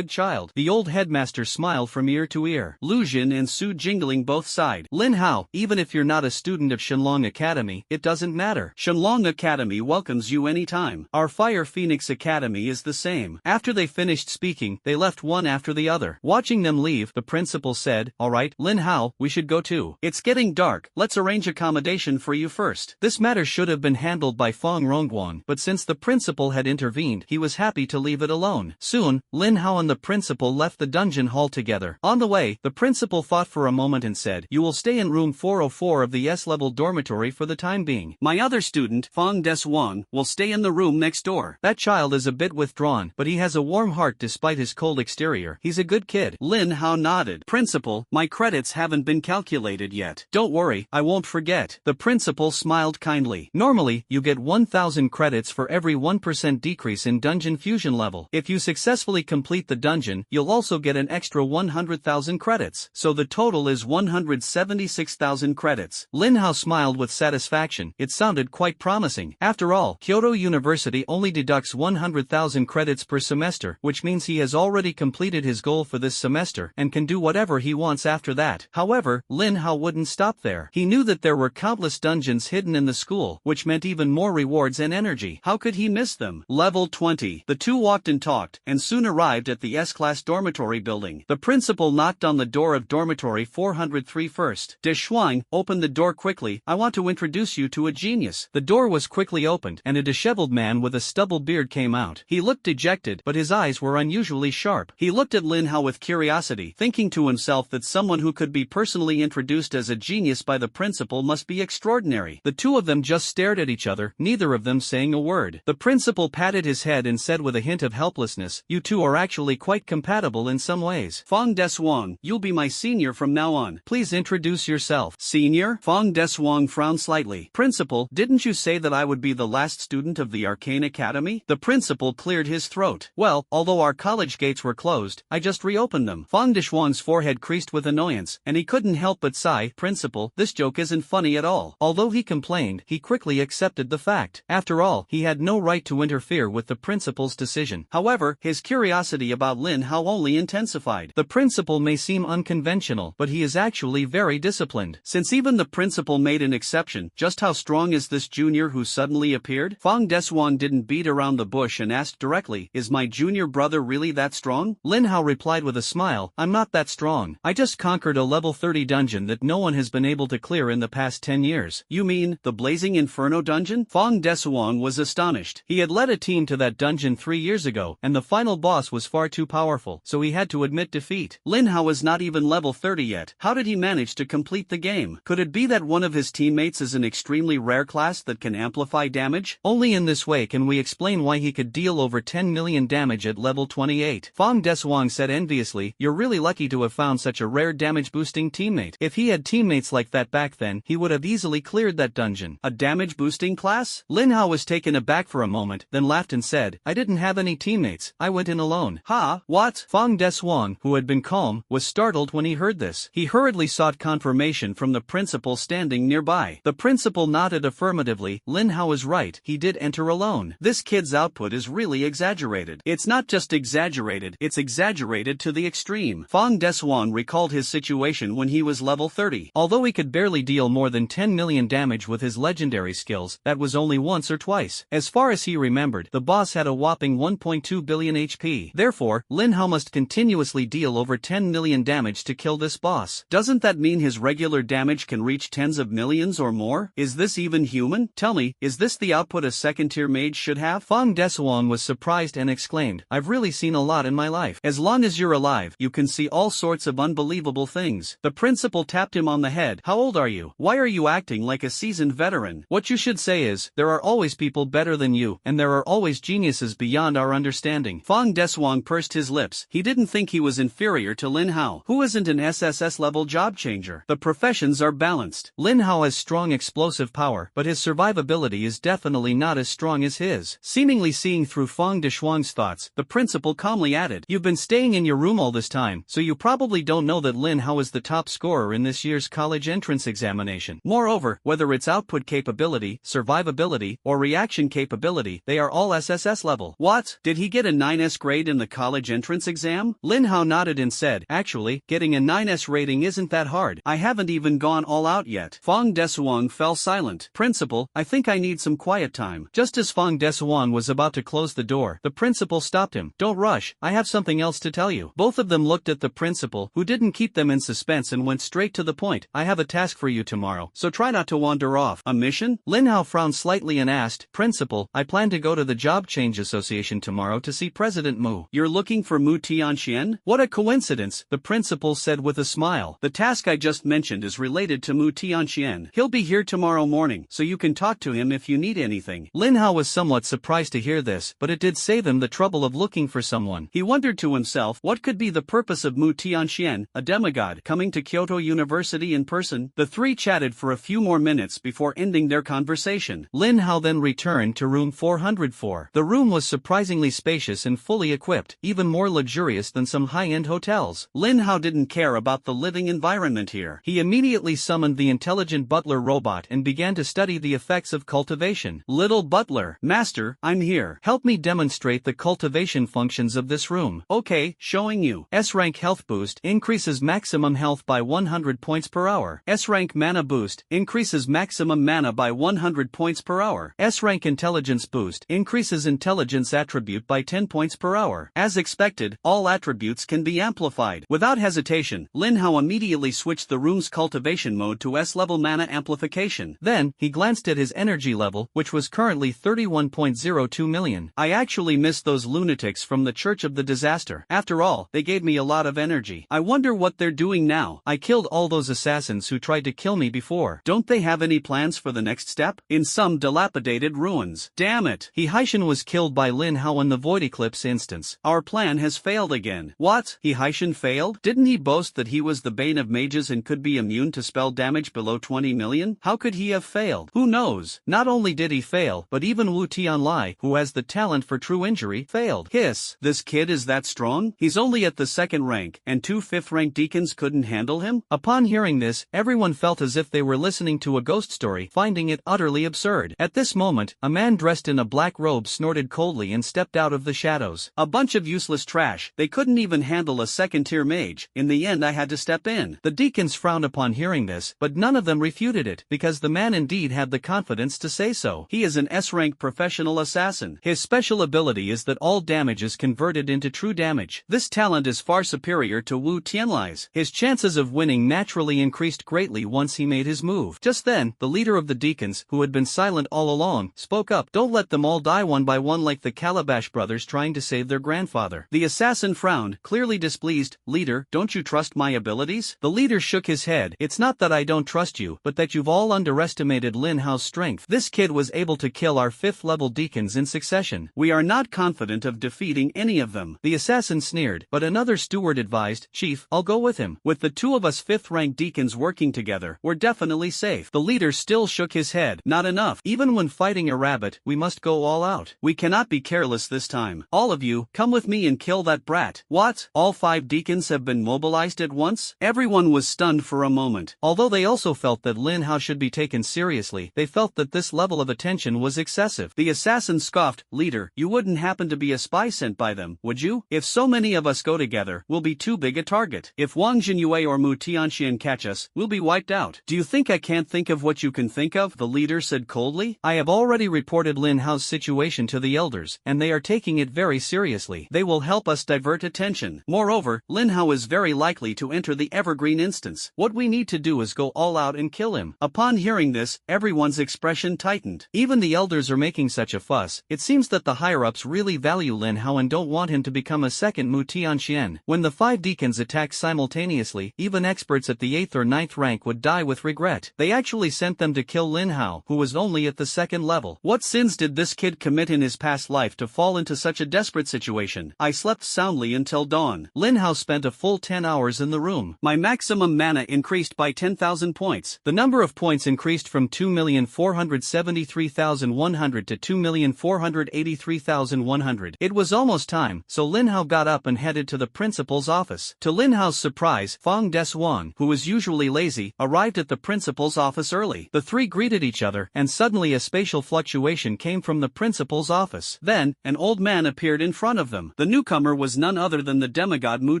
child. The old headmaster smiled from ear to ear. Lucian and Su Jingling both sighed. Lin Hao, even if you're not a student of Shenlong Academy, it doesn't matter. Shenlong Academy welcomes you anytime. Our Fire Phoenix Academy is the same. After they finished speaking, they left one after the other. Watching them leave, the principal said, alright, Lin Hao, we should go too. It's getting dark, let's arrange accommodation for you first. This matter should have been handled by Fong Rongguang, but since the principal had intervened, he was happy to leave it alone. Soon, Lin Hao and the principal left the dungeon hall together. On the way, the principal thought for a moment and said, you will stay in room 404 of the S-level dormitory for the time being. My other student, Fong Des Wang, will stay in the room next door. That child is a bit withdrawn, but he has a warm heart despite his cold exterior. He's a good kid. Lin Hao nodded. Principal, my credits haven't been calculated yet. Don't worry, I won't forget. The principal smiled kindly. Normally, you get 1,000 credits for every 1% decrease in dungeon fusion level. If you successfully complete the dungeon, you'll also get an extra 100,000 credits. So the total is 176,000 credits. Lin Hao smiled with satisfaction. It sounded quite promising. After all, Kyoto University only deducts 100,000 credits per semester, which means he has already completed his goal for this semester and can do whatever he wants after that. However, Lin Hao wouldn't stop there. He knew that there were countless dungeons hidden in the school, which meant even more rewards and energy. How could he miss them? Level 20. The two walked and talked, and soon arrived at the S-class dormitory building. The principal knocked on the door of dormitory 403 first. De Shuang, open the door quickly, I want to introduce you to a genius. The door was quickly opened, and a disheveled man with a stubble beard came out. He looked dejected, but his eyes were unusually sharp. He looked at Lin Hao with curiosity, thinking to himself that someone who could be personally introduced as a genius by the principal must be extraordinary. The two of them just stared at each other, neither of them saying a word. The principal patted his head and said with a hint of helplessness, you two are actually quite compatible in some ways. Fong Des Wang, you'll be my senior from now on. Please introduce yourself. Senior? Fong Des Wang frowned slightly. Principal, didn't you say that I would be the last student of the Arcane Academy? The principal cleared his throat. Well, although our college gates were closed, I just reopened them. Fong Des Wang's forehead creased with annoyance, and he couldn't help but sigh. Principal, this joke isn't funny at all. Although he complained, he quickly accepted the fact. After all, he had no right to interfere with the principal's decision. However, his curiosity about Lin Hao only intensified. The principal may seem unconventional, but he is actually very disciplined. Since even the principal made an exception, just how strong is this junior who suddenly appeared? Fong Des Wang didn't beat around the bush and asked directly, is my junior brother really that strong? Lin Hao replied with a smile, I'm not that strong. I just conquered a level 30 dungeon that no one has been able to clear in the past 10 years. You mean, the Blazing Inferno dungeon? Fong Des Wang was astonished. He had led a team to that dungeon 3 years ago, and the final boss was far too powerful, so he had to admit defeat. Lin Hao is not even level 30 yet. How did he manage to complete the game? Could it be that one of his teammates is an extremely rare class that can amplify damage? Only in this way can we explain why he could deal over 10 million damage at level 28. Fong Des Wang said enviously, you're really lucky to have found such a rare damage boosting teammate. If he had teammates like that back then he would have easily cleared that dungeon. A damage boosting class? Lin Hao was taken aback for a moment, then laughed and said, I didn't have any teammates, I went in alone. Ha, what? Fang Desuang, who had been calm, was startled when he heard this. He hurriedly sought confirmation from the principal standing nearby. The principal nodded affirmatively. Lin Hao is right, he did enter alone. This kid's output is really exaggerated. It's not just exaggerated, it's exaggerated to the extreme. Fang Desuang recalled his situation when he was level 30. Although he could barely deal more than 10 million damage with his legendary skills, that was only once or twice. As far as he remembered, the boss had a whopping 1.2 billion HP. Therefore, Lin Hao must continuously deal over 10 million damage to kill this boss. Doesn't that mean his regular damage can reach tens of millions or more? Is this even human? Tell me, is this the output a second-tier mage should have? Fang Desuang was surprised and exclaimed, I've really seen a lot in my life. As long as you're alive, you can see all sorts of unbelievable things. The principal tapped him on the head. How old are you? Why are you acting like a seasoned veteran? What you should say is, there are always people better than you, and there are always geniuses beyond our understanding. Fang Desuang pursed his lips. He didn't think he was inferior to Lin Hao, who isn't an SSS level job changer. The professions are balanced. Lin Hao has strong explosive power, but his survivability is definitely not as strong as his. Seemingly seeing through Fang Desuang's thoughts, the principal calmly added, You've been staying in your room all this time, so you probably don't know that Lin Hao is the top scorer in this year's college entrance examination. Moreover, whether it's output capability, survivability, or reaction capability, they are all SSS level. What? Did he get a 9S grade in the college entrance exam? Lin Hao nodded and said, Actually, getting a 9S rating isn't that hard. I haven't even gone all out yet. Fang Desuang fell silent. Principal, I think I need some quiet time. Just as Fang Desuang was about to close the door, the principal stopped him. Don't rush, I have something else to tell you. Both of them looked at the principal, who didn't keep them in suspense and went straight to the point. I have a task for you tomorrow, so try not to wander off. A mission? Lin Hao frowned slightly and asked, Principal, I plan to go to the Job Change Association tomorrow to see President Mu. You're looking for Mu Tianxian? What a coincidence, the principal said with a smile. The task I just mentioned is related to Mu Tianxian. He'll be here tomorrow morning, so you can talk to him if you need anything. Lin Hao was somewhat surprised to hear this, but it did save him the trouble of looking for someone. He wondered to himself, what could be the purpose of Mu Tianxian, a demigod, coming to Kyoto University in person? The three chatted for a few more minutes before ending their conversation. Lin Hao then returned to room 404. The room was surprisingly spacious and fully equipped, even more luxurious than some high-end hotels. Lin Hao didn't care about the living environment here. He immediately summoned the intelligent butler robot and began to study the effects of cultivation. Little butler, Master, I'm here. Help me demonstrate the cultivation functions of this room. Okay, showing you. S-rank health boost increases maximum health by 100 points per hour. S-rank mana boost increases maximum mana by 100 points per hour. S-rank intelligence boost increases intelligence attribute by 10 points per hour. As expected, all attributes can be amplified. Without hesitation, Lin Hao immediately switched the room's cultivation mode to S-level mana amplification. Then, he glanced at his energy level, which was currently 31.02 million. I actually missed those lunatics from the Church of the Disaster. After all, they gave me a lot of energy. I wonder what they're doing now. I killed all those assassins who tried to kill me before. Don't they have any plans for the next step? In some dilapidated ruins. Damn it! Heishin was killed by Lin Hao in the Void Eclipse instance. Our plan has failed again. What? Heishin failed? Didn't he boast that he was the bane of mages and could be immune to spell damage below 20 million? How could he have failed? Who knows? Not only did he fail, but even Wu Tianlai, who has the talent for true injury, failed. Hiss, this kid is that strong? He's only at the second rank, and two 5th-rank deacons couldn't handle him? Upon hearing this, everyone felt as if they were listening to a ghost story, finding it utterly absurd. At this moment, a man dressed in a black robe snorted coldly and stepped out of the shadows. A bunch of useless trash. They couldn't even handle a second-tier mage. In the end I had to step in. The deacons frowned upon hearing this, but none of them refuted it, because the man indeed had the confidence to say so. He is an S-rank professional assassin. His special ability is that all damage is converted into true damage. This talent is far superior to Wu Tianlai's. His chances of winning naturally increased greatly once he made his move. Just then, the leader of the deacons, who had been silent all along, spoke up. Don't let them all die one by one like the Calabash brothers trying to save their grandfather. The assassin frowned, clearly displeased. Leader, don't you trust my abilities? The leader shook his head. It's not that I don't trust you, but that you've all underestimated Lin Hao's strength. This kid was able to kill our 5th-level deacons in succession. We are not confident of defeating any of them. The assassin sneered, but another steward advised, Chief, I'll go with him. With the two of us 5th-rank deacons working working together, we're definitely safe. The leader still shook his head. Not enough. Even when fighting a rabbit, we must go all out. We cannot be careless this time. All of you, come with me and kill that brat. What? All 5 deacons have been mobilized at once? Everyone was stunned for a moment. Although they also felt that Lin Hao should be taken seriously, they felt that this level of attention was excessive. The assassin scoffed, "Leader, you wouldn't happen to be a spy sent by them, would you? If so many of us go together, we'll be too big a target. If Wang Jinyue or Mu Tianxian catch us, we'll be wiped out." "Do you think I can't think of what you can think of?" the leader said coldly. "I have already reported Lin Hao's situation to the elders, and they are taking it very seriously. They will help us divert attention. Moreover, Lin Hao is very likely to enter the evergreen instance. What we need to do is go all out and kill him." Upon hearing this, everyone's expression tightened. Even the elders are making such a fuss. It seems that the higher-ups really value Lin Hao and don't want him to become a second Mu Tianxian. When the 5 deacons attacked simultaneously, even experts at the 8th or 9th rank would die with regret. They actually sent them to kill Lin Hao, who was only at the 2nd level. What sins did this kid commit in his past life to fall into such a desperate situation? I slept soundly until dawn. Lin Hao spent a full 10 hours in the room. My maximum mana increased by 10,000 points. The number of points increased from 2,473,100 to 2,483,100. It was almost time, so Lin Hao got up and headed to the principal's office. To Lin Hao's surprise, Fang Desuang, who was usually lazy, arrived at the principal's office early. The 3 greeted each other, and suddenly a spatial fluctuation came from the principal's office. Then, an old man appeared in front of them. The newcomer was none other than the demigod Mu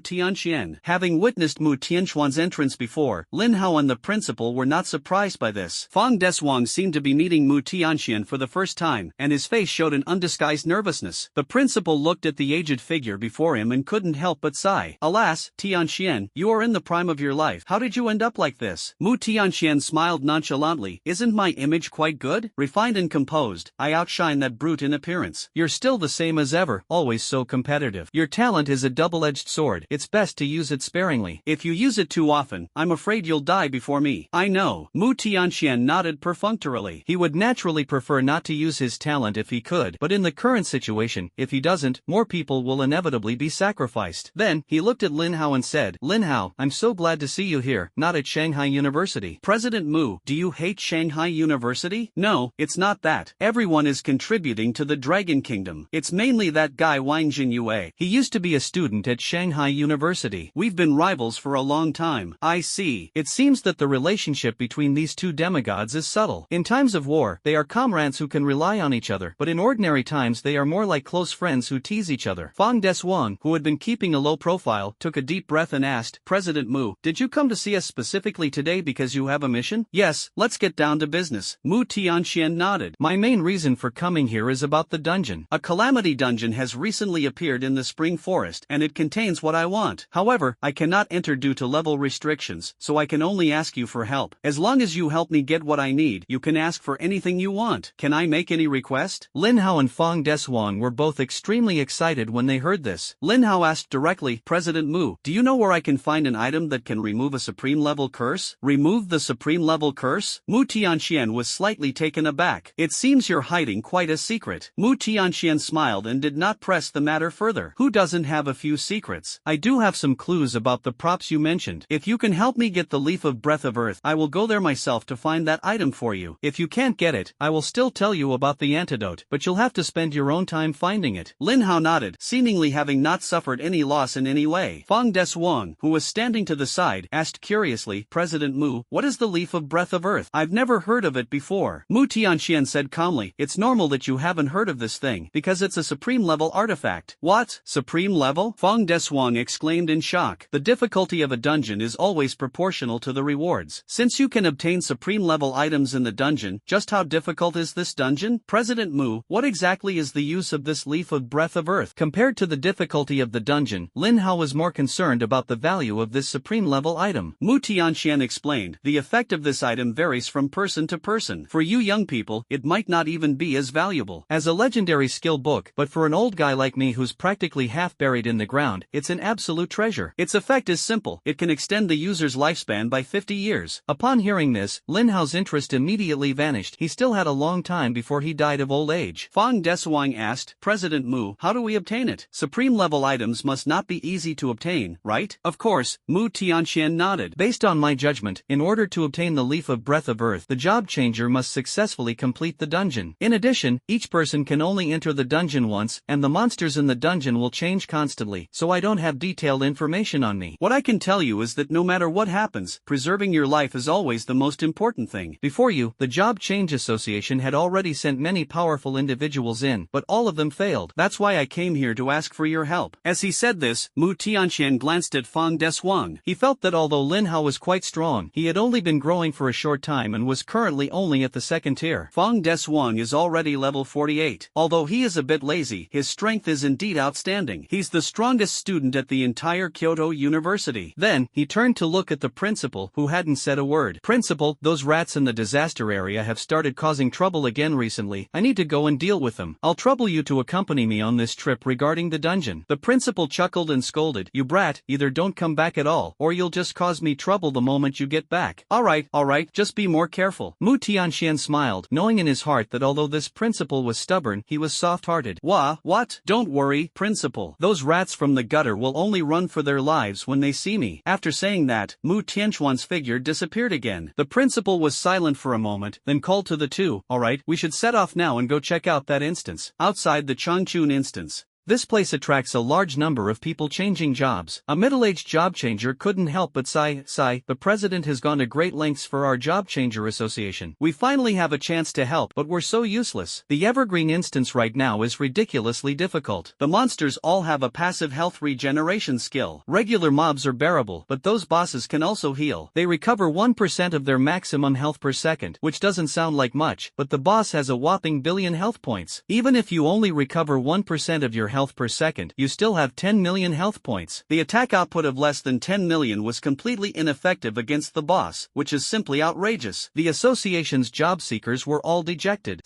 Tianxian. Having witnessed Mu Tianxuan's entrance before, Lin Hao and the principal were not surprised by this. Fang Desuang seemed to be meeting Mu Tianxian for the first time, and his face showed an undisguised nervousness. The principal looked at the aged figure before him and couldn't help but sigh. "Alas, Tianxian, you are in the prime of your life. How did you end up like this?" Mu Tianxian smiled nonchalantly. "Isn't my image quite good? Refined and composed, I outshine that brute in appearance. You're still the same as ever, always so competitive. Your talent is a double-edged sword. It's best to use it sparingly. If you use it too often, I'm afraid you'll die before me." "I know." Mu Tianxian nodded perfunctorily. He would naturally prefer not to use his talent if he could, but in the current situation, if he doesn't, more people will inevitably be sacrificed. Then, he looked at Lin Hao and said, "Lin Hao, I'm so glad to see you here, not at Shanghai University." "President Mu, do you hate Shanghai University?" "No, it's not that. Everyone is contributing to the Dragon Kingdom. It's mainly that guy Wang Jinyue. He used to be a student at Shanghai University. We've been rivals for a long time." "I see." It seems that the relationship between these 2 demigods is subtle. In times of war, they are comrades who can rely on each other, but in ordinary times they are more like close friends who tease each other. Fang Desuang, who had been keeping a low profile, took a deep breath and asked, "President Mu, did you come to see us specifically today because you have a mission?" "Yes, let's get down to business." Mu Tianxian nodded. "My main reason for coming here is about the dungeon. A calamity dungeon has recently appeared in the Spring Forest, and it contains what I want. However, I cannot enter due to level restrictions, so I can only ask you for help. As long as you help me get what I need, you can ask for anything you want. Can I make any request?" Lin Hao and Fang Desuang were both extremely excited when they heard this. Lin Hao asked directly, "President Mu, do you know where I can find an item that can remove a supreme level curse?" "Remove the supreme level curse?" Mu Tianxian was slightly taken aback. "It seems you're hiding quite a secret." Mu Tianxian smiled and did not press the matter further. "Who doesn't have a few secrets? I do have some clues about the props you mentioned. If you can help me get the leaf of breath of earth, I will go there myself to find that item for you. If you can't get it, I will still tell you about the antidote, but you'll have to spend your own time finding it." Lin Hao nodded, seemingly having not suffered any loss in any way. Fang Desuang, who was standing to the side, asked curiously, "President Mu, what is the leaf of breath of earth? I've never heard of it before." Mu Tianxian said calmly, "It's normal that you haven't heard of this thing, because it's a supreme level artifact." "What? Supreme level?" Fang Desuang exclaimed in shock. "The difficulty of a dungeon is always proportional to the rewards. Since you can obtain supreme level items in the dungeon, just how difficult is this dungeon?" "President Mu, what exactly is the use of this leaf of breath of earth?" Compared to the difficulty of the dungeon, Lin Hao was more concerned about the value of this supreme level item. Mu Tianxian explained, "The effect of this item varies from person to person. For you young people, it might not even be as valuable as a legendary skill book, but for an old guy like me who's practically half buried in the ground, it's an absolute treasure. Its effect is simple. It can extend the user's lifespan by 50 years. Upon hearing this, Lin Hao's interest immediately vanished. He still had a long time before he died of old age. Fang Desuang asked, "President Mu, how do we obtain it? Supreme level items must not be easy to obtain, right?" "Of course." Mu Tianxian nodded. "Based on my judgment, in order to obtain the leaf of breath of earth, the job changer must successfully complete the dungeon. In addition, each person can only enter the dungeon once, and the monsters in the dungeon will change constantly, so I don't have detailed information on me. What I can tell you is that no matter what happens, preserving your life is always the most important thing. Before you, the Job Change Association had already sent many powerful individuals in, but all of them failed. That's why I came here to ask for your help. As he said this, Mu Tianxian glanced at Fang Desuang. He felt that although Lin Hao was quite strong, he had only been growing for a short time and was currently only at the second tier. Fang Desuang is already level 48. Although he is a bit lazy, his strength is indeed outstanding. He's the strongest student at the entire Kyoto University. Then, he turned to look at the principal, who hadn't said a word. Principal, those rats in the disaster area have started causing trouble again recently. I need to go and deal with them. I'll trouble you to accompany me on this trip regarding the dungeon. The principal chuckled and scolded. You brat, either don't come back at all, or you'll just cause me trouble the moment you get back. Alright, just be more careful. Mu Tianxian smiled, knowing in his heart that although this principal was stubborn, he was soft-hearted. What? Don't worry, principal. Those rats from the gutter will only run for their lives when they see me. After saying that, Mu Tianxuan's figure disappeared again. The principal was silent for a moment, then called to the two. Alright, we should set off now and go check out that instance. Outside the Changchun instance. This place attracts a large number of people changing jobs. A middle-aged job changer couldn't help but sigh. The president has gone to great lengths for our job changer association. We finally have a chance to help, but we're so useless. The evergreen instance right now is ridiculously difficult. The monsters all have a passive health regeneration skill. Regular mobs are bearable, but those bosses can also heal. They recover 1% of their maximum health per second, which doesn't sound like much, but the boss has a whopping billion health points. Even if you only recover 1% of your health per second, you still have 10 million health points. The attack output of less than 10 million was completely ineffective against the boss, which is simply outrageous. The association's job seekers were all dejected.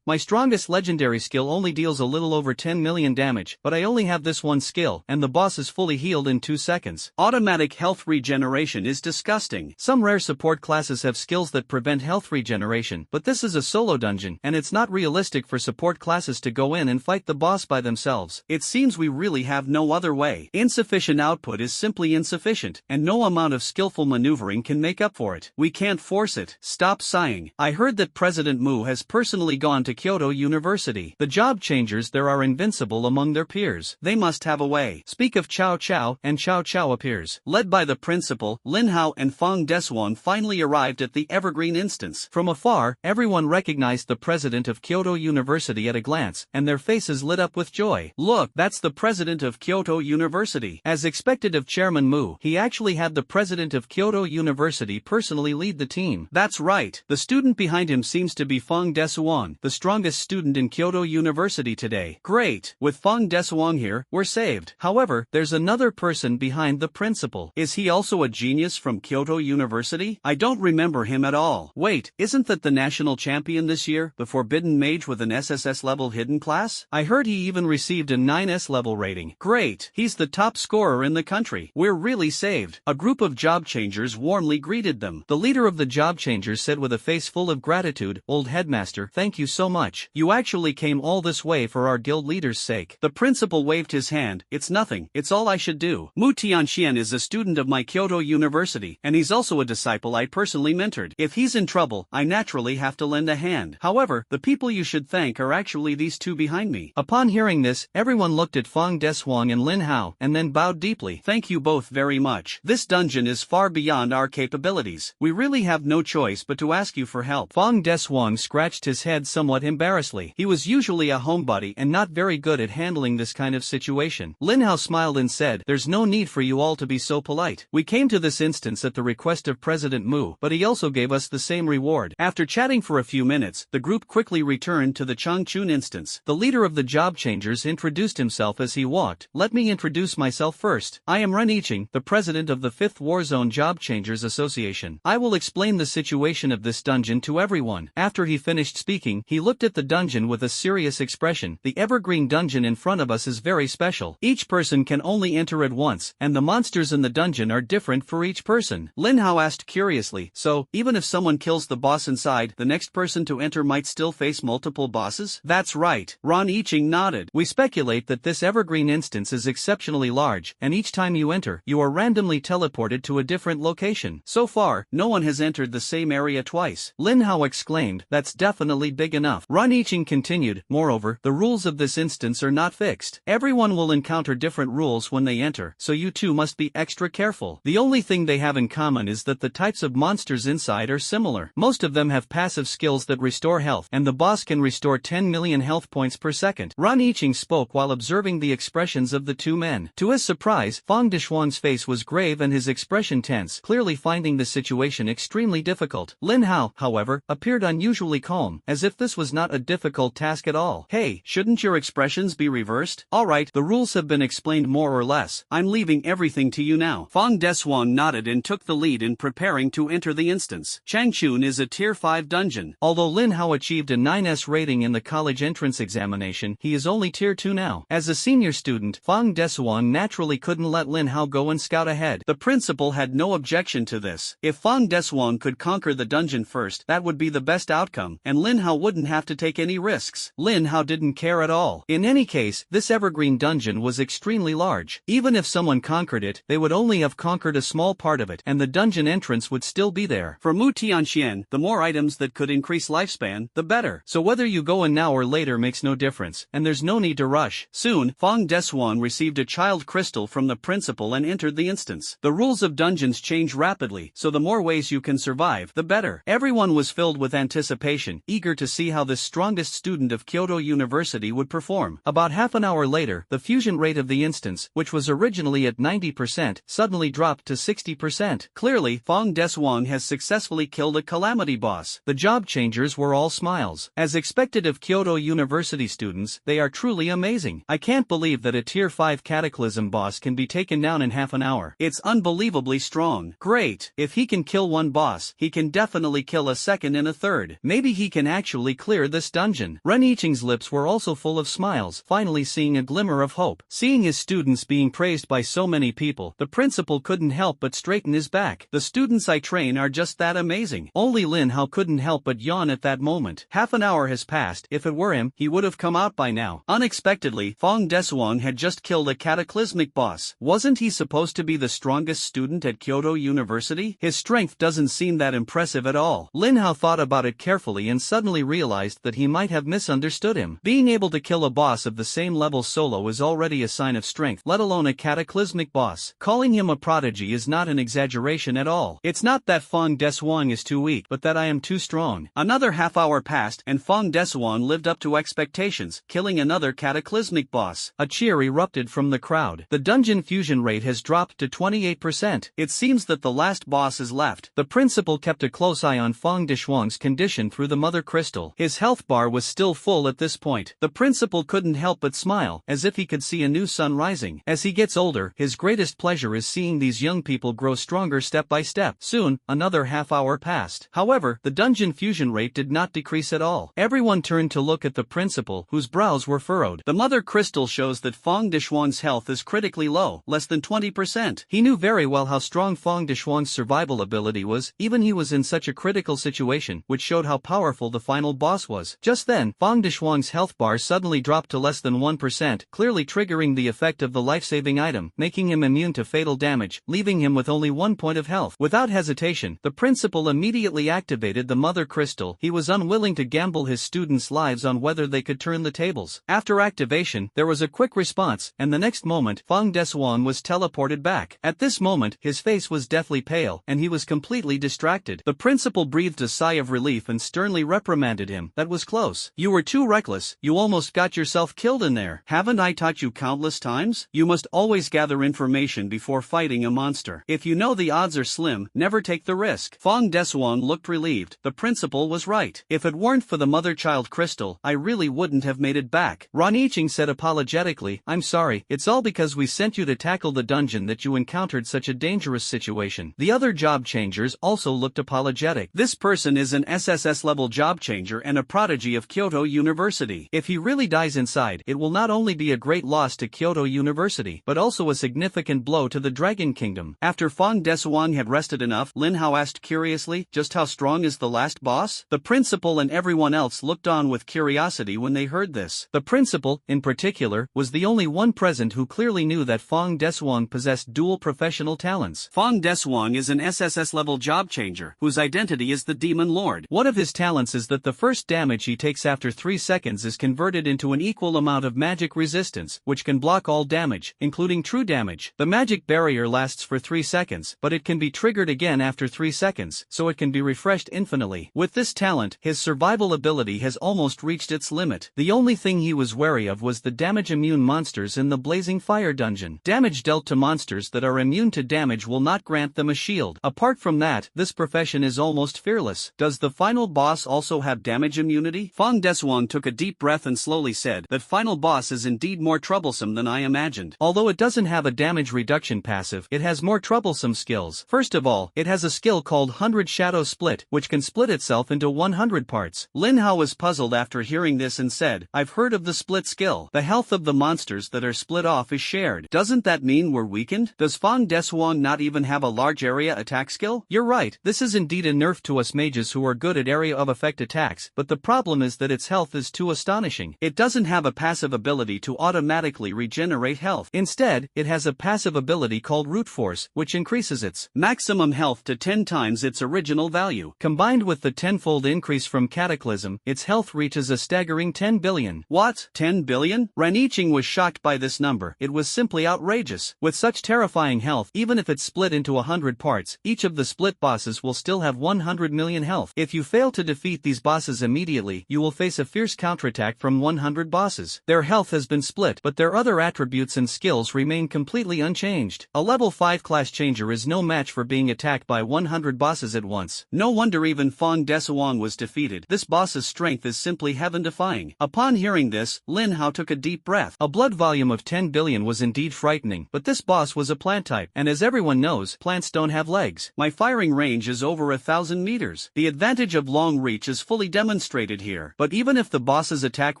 My strongest legendary skill only deals a little over 10 million damage, but I only have this one skill, and the boss is fully healed in 2 seconds. Automatic health regeneration is disgusting. Some rare support classes have skills that prevent health regeneration, but this is a solo dungeon, and it's not realistic for support classes to go in and fight the boss by themselves. It seems we really have no other way. Insufficient output is simply insufficient, and no amount of skillful maneuvering can make up for it. We can't force it. Stop sighing. I heard that President Mu has personally gone to Kyoto University. The job changers there are invincible among their peers. They must have a way. Speak of Cao Cao, and Cao Cao appears. Led by the principal, Lin Hao and Fang Desuan finally arrived at the evergreen instance. From afar, everyone recognized the president of Kyoto University at a glance, and their faces lit up with joy. Look, that's the president of Kyoto University. As expected of Chairman Mu, he actually had the president of Kyoto University personally lead the team. That's right. The student behind him seems to be Fang Desuang, the strongest student in Kyoto University today. Great. With Fang Desuang here, we're saved. However, there's another person behind the principal. Is he also a genius from Kyoto University? I don't remember him at all. Wait, isn't that the national champion this year, the forbidden mage with an SSS level hidden class? I heard he even received a 9S level rating. Great, he's the top scorer in the country. We're really saved. A group of job changers warmly greeted them. The leader of the job changers said with a face full of gratitude, "Old headmaster, thank you so much. You actually came all this way for our guild leader's sake." The principal waved his hand. It's nothing, it's all I should do. Mu Tianxian is a student of my Kyoto University, and he's also a disciple I personally mentored. If he's in trouble, I naturally have to lend a hand. However, the people you should thank are actually these two behind me. Upon hearing this, everyone looked at Fang Desuang and Lin Hao, and then bowed deeply. Thank you both very much. This dungeon is far beyond our capabilities. We really have no choice but to ask you for help. Fang Desuang scratched his head somewhat embarrassedly. He was usually a homebody and not very good at handling this kind of situation. Lin Hao smiled and said, "There's no need for you all to be so polite. We came to this instance at the request of President Mu, but he also gave us the same reward." After chatting for a few minutes, the group quickly returned to the Changchun instance. The leader of the job changers introduced himself as he walked. "Let me introduce myself first. I am Ren Yiqing, the president of the 5th Warzone Job Changers Association. I will explain the situation of this dungeon to everyone." After he finished speaking, he looked at the dungeon with a serious expression. "The evergreen dungeon in front of us is very special. Each person can only enter it once, and the monsters in the dungeon are different for each person." Lin Hao asked curiously, "So, even if someone kills the boss inside, the next person to enter might still face multiple bosses?" "That's right." Ren Yiqing nodded. "We speculate Calculate that this evergreen instance is exceptionally large, and each time you enter, you are randomly teleported to a different location. So far, no one has entered the same area twice. Lin Hao exclaimed, "That's definitely big enough." Ran Yiqing continued, "Moreover, the rules of this instance are not fixed. Everyone will encounter different rules when they enter, so you too must be extra careful. The only thing they have in common is that the types of monsters inside are similar. Most of them have passive skills that restore health, and the boss can restore 10 million health points per second." Ran Yiqing spoke while observing the expressions of the two men. To his surprise, Fang Dishuang's face was grave and his expression tense, clearly finding the situation extremely difficult. Lin Hao, however, appeared unusually calm, as if this was not a difficult task at all. "Hey, shouldn't your expressions be reversed? Alright, the rules have been explained more or less. I'm leaving everything to you now." Fang Desuan nodded and took the lead in preparing to enter the instance. Changchun is a Tier 5 dungeon. Although Lin Hao achieved a 9S rating in the college entrance examination, he is only Tier 2 now. As a senior student, Fang Desuan naturally couldn't let Lin Hao go and scout ahead. The principal had no objection to this. If Fang Desuan could conquer the dungeon first, that would be the best outcome, and Lin Hao wouldn't have to take any risks. Lin Hao didn't care at all. In any case, this evergreen dungeon was extremely large. Even if someone conquered it, they would only have conquered a small part of it, and the dungeon entrance would still be there. For Mu Tianxian, the more items that could increase lifespan, the better. So whether you go in now or later makes no difference, and there's no need to rush. Soon, Fang Desuan received a child crystal from the principal and entered the instance. The rules of dungeons change rapidly, so the more ways you can survive, the better. Everyone was filled with anticipation, eager to see how this strongest student of Kyoto University would perform. About half an hour later, the fusion rate of the instance, which was originally at 90%, suddenly dropped to 60%. Clearly, Fang Desuan has successfully killed a calamity boss. The job changers were all smiles. As expected of Kyoto University students, they are truly amazing. I can't believe that a Tier 5 Cataclysm boss can be taken down in half an hour. It's unbelievably strong. Great. If he can kill one boss, he can definitely kill a second and a third. Maybe he can actually clear this dungeon. Ran Yiqing's lips were also full of smiles, finally seeing a glimmer of hope. Seeing his students being praised by so many people, the principal couldn't help but straighten his back. The students I train are just that amazing. Only Lin Hao couldn't help but yawn at that moment. Half an hour has passed. If it were him, he would have come out by now. Unexpectedly, Fang Desuan had just killed a cataclysmic boss. Wasn't he supposed to be the strongest student at Kyoto University? His strength doesn't seem that impressive at all. Lin Hao thought about it carefully and suddenly realized that he might have misunderstood him. Being able to kill a boss of the same level solo is already a sign of strength, let alone a cataclysmic boss. Calling him a prodigy is not an exaggeration at all. It's not that Fang Desuan is too weak, but that I am too strong. Another half hour passed, and Fang Desuan lived up to expectations, killing another cataclysmic boss. A cheer erupted from the crowd. The dungeon fusion rate has dropped to 28%. It seems that the last boss is left. The principal kept a close eye on Fang Dishuang's condition through the mother crystal. His health bar was still full at this point. The principal couldn't help but smile, as if he could see a new sun rising. As he gets older, his greatest pleasure is seeing these young people grow stronger step by step. Soon, another half hour passed. However, the dungeon fusion rate did not decrease at all. Everyone turned to look at the principal, whose brows were furrowed. The mother crystal shows that Fang Dishuang's health is critically low, less than 20%. He knew very well how strong Fang Dishuang's survival ability was, even he was in such a critical situation, which showed how powerful the final boss was. Just then, Fang Dishuang's health bar suddenly dropped to less than 1%, clearly triggering the effect of the life-saving item, making him immune to fatal damage, leaving him with only 1 point of health. Without hesitation, the principal immediately activated the mother crystal. He was unwilling to gamble his students' lives on whether they could turn the tables. After activation, there was a quick response, and the next moment, Fang Desuan was teleported back. At this moment, his face was deathly pale, and he was completely distracted. The principal breathed a sigh of relief and sternly reprimanded him. "That was close. You were too reckless. You almost got yourself killed in there. Haven't I taught you countless times? You must always gather information before fighting a monster. If you know the odds are slim, never take the risk." Fang Desuan looked relieved. The principal was right. If it weren't for the mother-child crystal, I really wouldn't have made it back. Ran Yiqing said apologetically, "I'm sorry, it's all because we sent you to tackle the dungeon that you encountered such a dangerous situation." The other job changers also looked apologetic. This person is an SSS level job changer and a prodigy of Kyoto University. If he really dies inside, it will not only be a great loss to Kyoto University, but also a significant blow to the Dragon Kingdom. After Fang Desuan had rested enough, Lin Hao asked curiously, "Just how strong is the last boss?" The principal and everyone else looked on with curiosity when they heard this. The principal, in particular, was the only one present who clearly knew that Fong Desuang possessed dual professional talents. Fong Desuang is an SSS-level job changer, whose identity is the Demon Lord. One of his talents is that the first damage he takes after 3 seconds is converted into an equal amount of magic resistance, which can block all damage, including true damage. The magic barrier lasts for 3 seconds, but it can be triggered again after 3 seconds, so it can be refreshed infinitely. With this talent, his survival ability has almost reached its limit. The only thing he was wary of was the damage-immune monsters in the Blazing Fire dungeon. Damage dealt to monsters that are immune to damage will not grant them a shield. Apart from that, this profession is almost fearless. Does the final boss also have damage immunity? Fong Desuang took a deep breath and slowly said, that final boss is indeed more troublesome than I imagined. Although it doesn't have a damage reduction passive, it has more troublesome skills. First of all, it has a skill called 100 Shadow Split, which can split itself into 100 parts. Lin Hao was puzzled after hearing this and said, I've heard of the split skill. The health of the monsters that are split off is shared. Doesn't that mean we're weakened? Does Fong Desuang not even have a large area attack skill? You're right, this is indeed a nerf to us mages who are good at area of effect attacks, but the problem is that its health is too astonishing. It doesn't have a passive ability to automatically regenerate health. Instead, it has a passive ability called Root Force, which increases its maximum health to 10 times its original value. Combined with the tenfold increase from Cataclysm, its health reaches a staggering 10 billion. What? 10 billion? Ren Yiqing was shocked by this number. It was simply outrageous. With such terrifying health, even if it's split into 100 parts, each of the split bosses will still have 100 million health. If you fail to defeat these bosses immediately, you will face a fierce counterattack from 100 bosses. Their health has been split, but their other attributes and skills remain completely unchanged. A level 5 class changer is no match for being attacked by 100 bosses at once. No wonder even Fong Desuang was defeated. This boss's strength is simply heaven-defying. Upon hearing this, Lin Hao took a deep breath. A blood volume of 10 billion was indeed frightening, but this boss was a plant type, and as everyone knows, plants don't have legs. My firing range is over 1,000 meters. The advantage of long reach is fully demonstrated here. But even if the boss's attack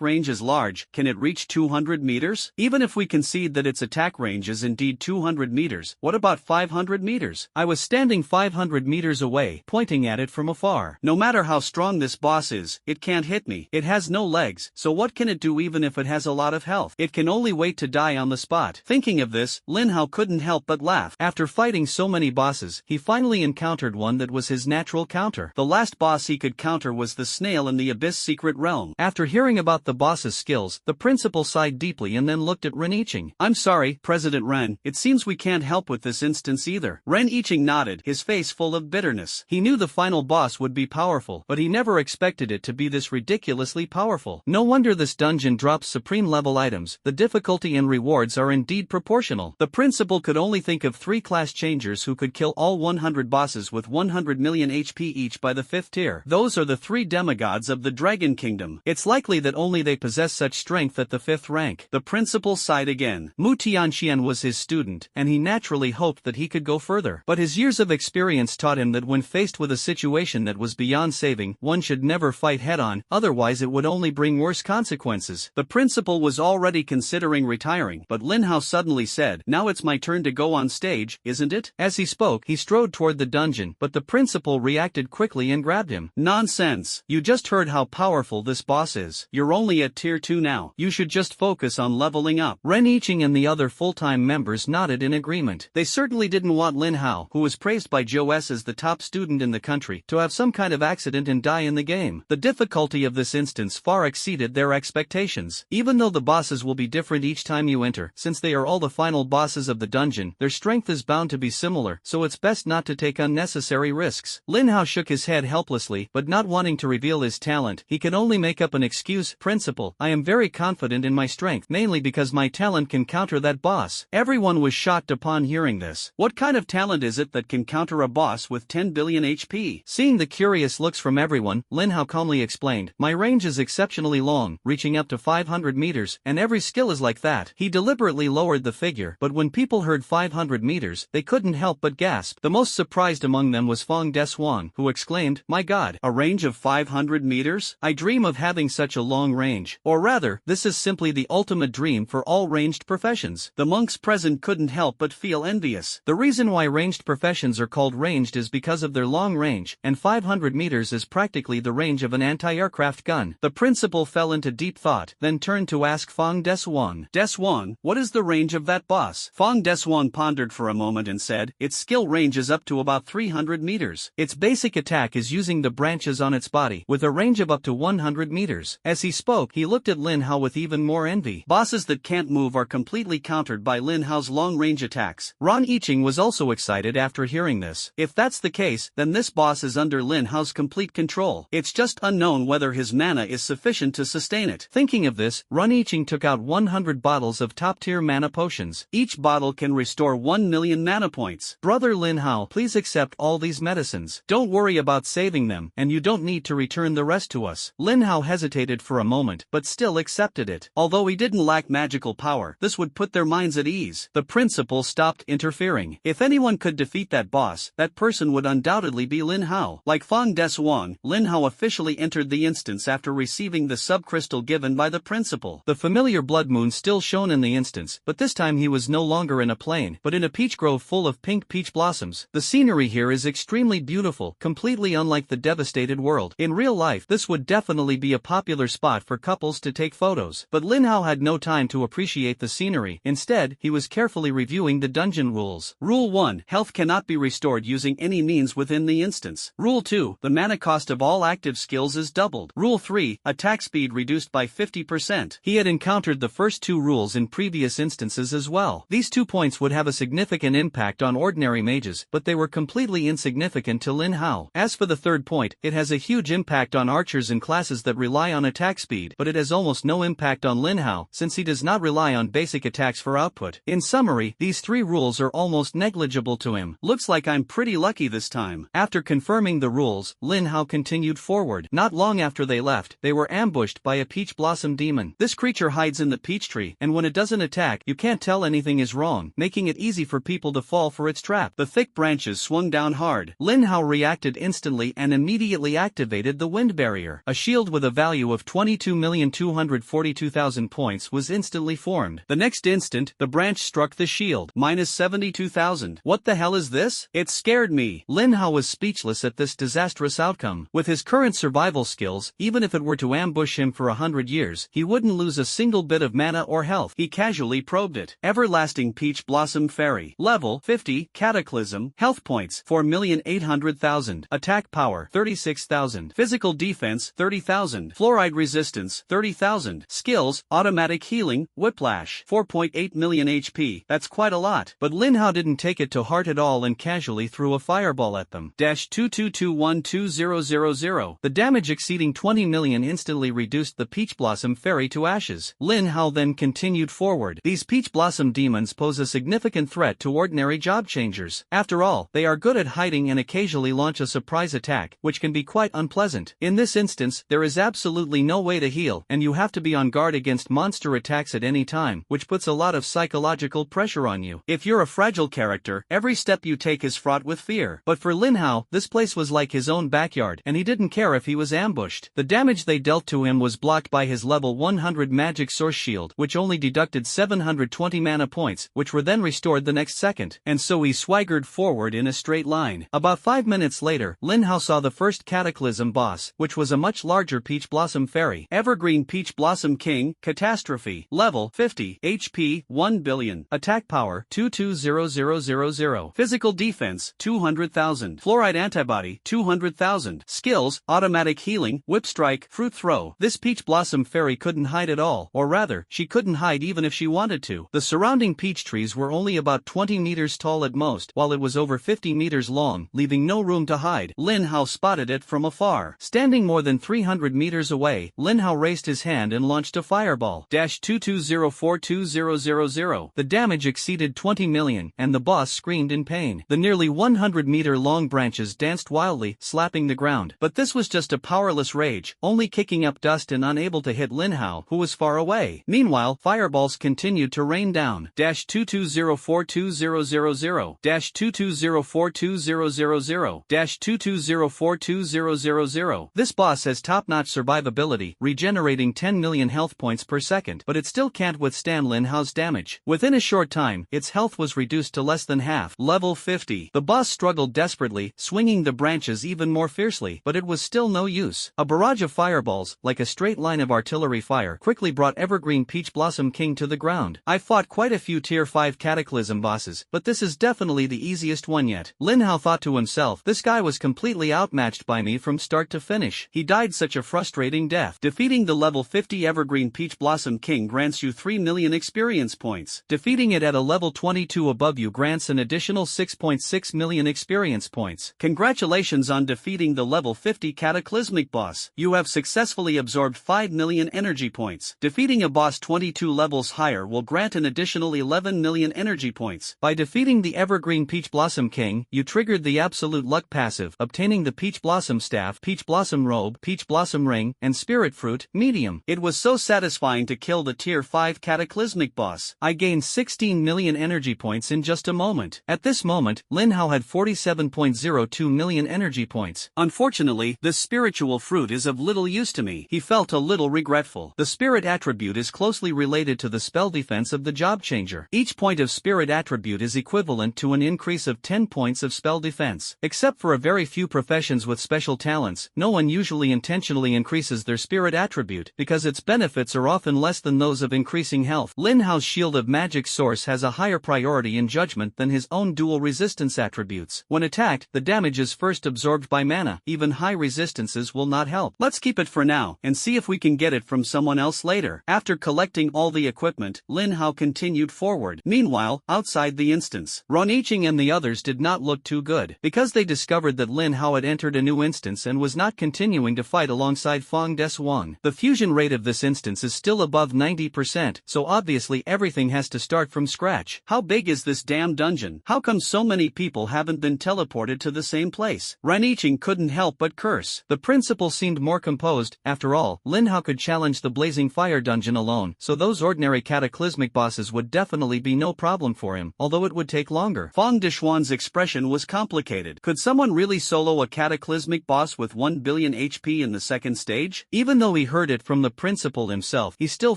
range is large, can it reach 200 meters? Even if we concede that its attack range is indeed 200 meters, what about 500 meters? I was standing 500 meters away, pointing at it from afar. No matter how strong this boss is, it can't hit me. It has no legs, so what can it do even if it has a lot of health? It can only wait to die on the spot. Thinking of this, Lin Hao couldn't help but laugh. After fighting so many bosses, he finally encountered one that was his natural counter. The last boss he could counter was the snail in the Abyss Secret Realm. After hearing about the boss's skills, the principal sighed deeply and then looked at Ren Yiqing. I'm sorry, President Ren, it seems we can't help with this instance either. Ren Yiqing nodded, his face full of bitterness. He knew the final boss would be powerful, but he never expected it to be this ridiculously powerful. No wonder this dungeon drops supreme level items. The difficulty and rewards are indeed proportional. The principal could only think of 3 class changers who could kill all 100 bosses with 100 million HP each by the 5th tier. Those are the 3 demigods of the Dragon Kingdom. It's likely that only they possess such strength at the 5th rank. The principal sighed again. Mu Tianxian was his student, and he naturally hoped that he could go further. But his years of experience taught him that when faced with a situation that was beyond saving, one should never fight head-on, otherwise it would only bring worse consequences. The principal was already considering retiring, but Lin Hao suddenly said, now it's my turn to go on stage, isn't it? As he spoke, he strode toward the dungeon, but the principal reacted quickly and grabbed him. Nonsense! You just heard how powerful this boss is. You're only at tier 2 now. You should just focus on leveling up. Ren Yiqing and the other full-time members nodded in agreement. They certainly didn't want Lin Hao, who was praised by Joe S as the top student in the country, to have some kind of accident and die in the game. The difficulty of this instance far exceeded their expectations. Even though the bosses will be different each time you enter, since they are all the final bosses of the dungeon, their strength is bound to be similar, so it's best not to take unnecessary risks. Lin Hao shook his head helplessly, but not wanting to reveal his talent, he could only make up an excuse. Principal, I am very confident in my strength, mainly because my talent can counter that boss. Everyone was shocked upon hearing this. What kind of talent is it that can counter a boss with 10 billion HP? Seeing the curious looks from everyone, Lin Hao calmly explained, my range is exceptionally long, reaching up to 500 meters, and every skill is like that. He deliberately lowered the figure, but when people heard 500 meters, they couldn't help but gasp. The most surprised among them was Fong Desuang, who exclaimed, my god, a range of 500 meters? I dream of having such a long range. Or rather, this is simply the ultimate dream for all ranged professions. The monks present couldn't help but feel envious. The reason why ranged professions are called ranged is because of their long range, and 500 meters is practically the range of an anti-aircraft gun. The principal fell into deep thought, then turned turned to ask Fang Desuang. Desuang, what is the range of that boss? Fang Desuang pondered for a moment and said, its skill range is up to about 300 meters. Its basic attack is using the branches on its body, with a range of up to 100 meters. As he spoke, he looked at Lin Hao with even more envy. Bosses that can't move are completely countered by Lin Hao's long-range attacks. Ran Yiqing was also excited after hearing this. If that's the case, then this boss is under Lin Hao's complete control. It's just unknown whether his mana is sufficient to sustain it. Thinking of this, Ran Yiqing took out 100 bottles of top-tier mana potions. Each bottle can restore 1 million mana points. Brother Lin Hao, please accept all these medicines. Don't worry about saving them, and you don't need to return the rest to us. Lin Hao hesitated for a moment, but still accepted it. Although he didn't lack magical power, this would put their minds at ease. The principal stopped interfering. If anyone could defeat that boss, that person would undoubtedly be Lin Hao. Like Fang Desuang, Lin Hao officially entered the instance after receiving the subcrystal given by the principal. The familiar blood moon still shone in the instance, but this time he was no longer in a plain, but in a peach grove full of pink peach blossoms. The scenery here is extremely beautiful, completely unlike the devastated world. In real life, this would definitely be a popular spot for couples to take photos. But Lin Hao had no time to appreciate the scenery. Instead, he was carefully reviewing the dungeon rules. Rule 1. Health cannot be restored using any means within the instance. Rule 2. The mana cost of all active skills is doubled. Rule 3. Attack speed reduced by 50%. He had encountered the first two rules in previous instances as well. These 2 points would have a significant impact on ordinary mages, but they were completely insignificant to Lin Hao. As for the third point, it has a huge impact on archers and classes that rely on attack speed, but it has almost no impact on Lin Hao, since he does not rely on basic attacks for output. In summary, these 3 rules are almost negligible to him. Looks like I'm pretty lucky this time. After confirming the rules, Lin Hao continued forward. Not long after they left, they were ambushed by a peach blossom demon. This creature hides in the peach tree, and when it doesn't attack, you can't tell anything is wrong, making it easy for people to fall for its trap. The thick branches swung down hard. Lin Hao reacted instantly and immediately activated the wind barrier. A shield with a value of 22,242,000 points was instantly formed. The next instant, the branch struck the shield. Minus 72,000. What the hell is this? It scared me. Lin Hao was speechless at this disastrous outcome. With his current survival skills, even if it were to ambush him for 100 years, he wouldn't lose a single bit of mana or health. He casually probed it. Everlasting Peach Blossom Fairy. Level 50. Cataclysm. Health points 4,800,000. Attack power 36,000. Physical defense 30,000. Fluoride resistance 30,000. Skills: automatic healing, whiplash, 4.8 million HP. That's quite a lot. But Lin Hao didn't take it to heart at all and casually threw a fireball at them. -22212000. The damage exceeding 20 million instantly reduced the Peach Blossom Fairy to ashes. Lin Hao then continued forward. These Peach Blossom demons pose a significant threat to ordinary job changers. After all, they are good at hiding and occasionally launch a surprise attack, which can be quite unpleasant. In this instance, there is absolutely no way to heal, and you have to be on guard against monster attacks at any time, which puts a lot of psychological pressure on you. If you're a fragile character, every step you take is fraught with fear. But for Lin Hao, this place was like his own backyard, and he didn't care if he was ambushed. The damage they dealt to him was blocked by his level 100 magic source shield, which only deducted 720 mana points, which were then restored the next second, and so he swaggered forward in a straight line. About 5 minutes later, Lin Hao saw the first Cataclysm boss, which was a much larger Peach Blossom Fairy. Evergreen Peach Blossom King, Catastrophe. Level 50. HP 1 billion. Attack power 220000. Physical defense 200,000. Fluoride antibody 200,000. Skills: automatic healing, whip strike, fruit throw. This Peach Blossom Fairy couldn't hide at all, or rather, she couldn't hide even if she wanted to. The surrounding peach trees were only about 20 meters tall at most, while it was over 50 meters long, leaving no room to hide. Lin Hao spotted it from afar. Standing more than 300 meters away, Lin Hao raised his hand and launched a fireball. -22042000. The damage exceeded 20 million, and the boss screamed in pain. The nearly 100-meter-long branches danced wildly, slapping the ground. But this was just a powerless rage, only kicking up dust and unable to hit Lin Hao, who was far away. Meanwhile, fireballs continued to rain down. -22042000. -22042000. -22042000. This boss has top-notch survivability, regenerating 10 million health points per second, but it still can't withstand Lin Hao's damage. Within a short time, its health was reduced to less than half. Level 50. The boss struggled desperately, swinging the branches even more fiercely, but it was still no use. A barrage of fireballs, like a straight line of artillery fire, fire quickly brought Evergreen Peach Blossom King to the ground. I fought quite a few Tier 5 Cataclysm bosses, but this is definitely the easiest one yet. Lin Hao thought to himself, this guy was completely outmatched by me from start to finish. He died such a frustrating death. Defeating the level 50 Evergreen Peach Blossom King grants you 3 million experience points. Defeating it at a level 22 above you grants an additional 6.6 million experience points. Congratulations on defeating the level 50 Cataclysmic boss. You have successfully absorbed 5 million energy points. Defeating a boss 22 levels higher will grant an additional 11 million energy points. By defeating the Evergreen Peach Blossom King, you triggered the Absolute Luck passive, obtaining the Peach Blossom Staff, Peach Blossom Robe, Peach Blossom Ring, and Spirit Fruit, medium. It was so satisfying to kill the Tier 5 Cataclysmic boss. I gained 16 million energy points in just a moment. At this moment, Lin Hao had 47.02 million energy points. Unfortunately, this spiritual fruit is of little use to me. He felt a little regretful. The spirit attribute is closely related to the spell defense of the job changer. Each point of spirit attribute is equivalent to an increase of 10 points of spell defense. Except for a very few professions with special talents, no one usually intentionally increases their spirit attribute, because its benefits are often less than those of increasing health. Lin Hao's Shield of Magic source has a higher priority in judgment than his own dual resistance attributes. When attacked, the damage is first absorbed by mana. Even high resistances will not help. Let's keep it for now, and see if we can get it from someone else later. After collecting all the equipment, Lin Hao continued forward. Meanwhile, outside the instance, Ron Yiqing and the others did not look too good, because they discovered that Lin Hao had entered a new instance and was not continuing to fight alongside Feng Des Wang. The fusion rate of this instance is still above 90%, so obviously everything has to start from scratch. How big is this damn dungeon? How come so many people haven't been teleported to the same place? Ron Yiqing couldn't help but curse. The principal seemed more composed. After all, Lin Hao could challenge the Blazing Fire dungeon alone, so those ordinary cataclysmic bosses would definitely be no problem for him, although it would take longer. Feng Dishuan's expression was complicated. Could someone really solo a cataclysmic boss with 1 billion HP in the second stage? Even though he heard it from the principal himself, he still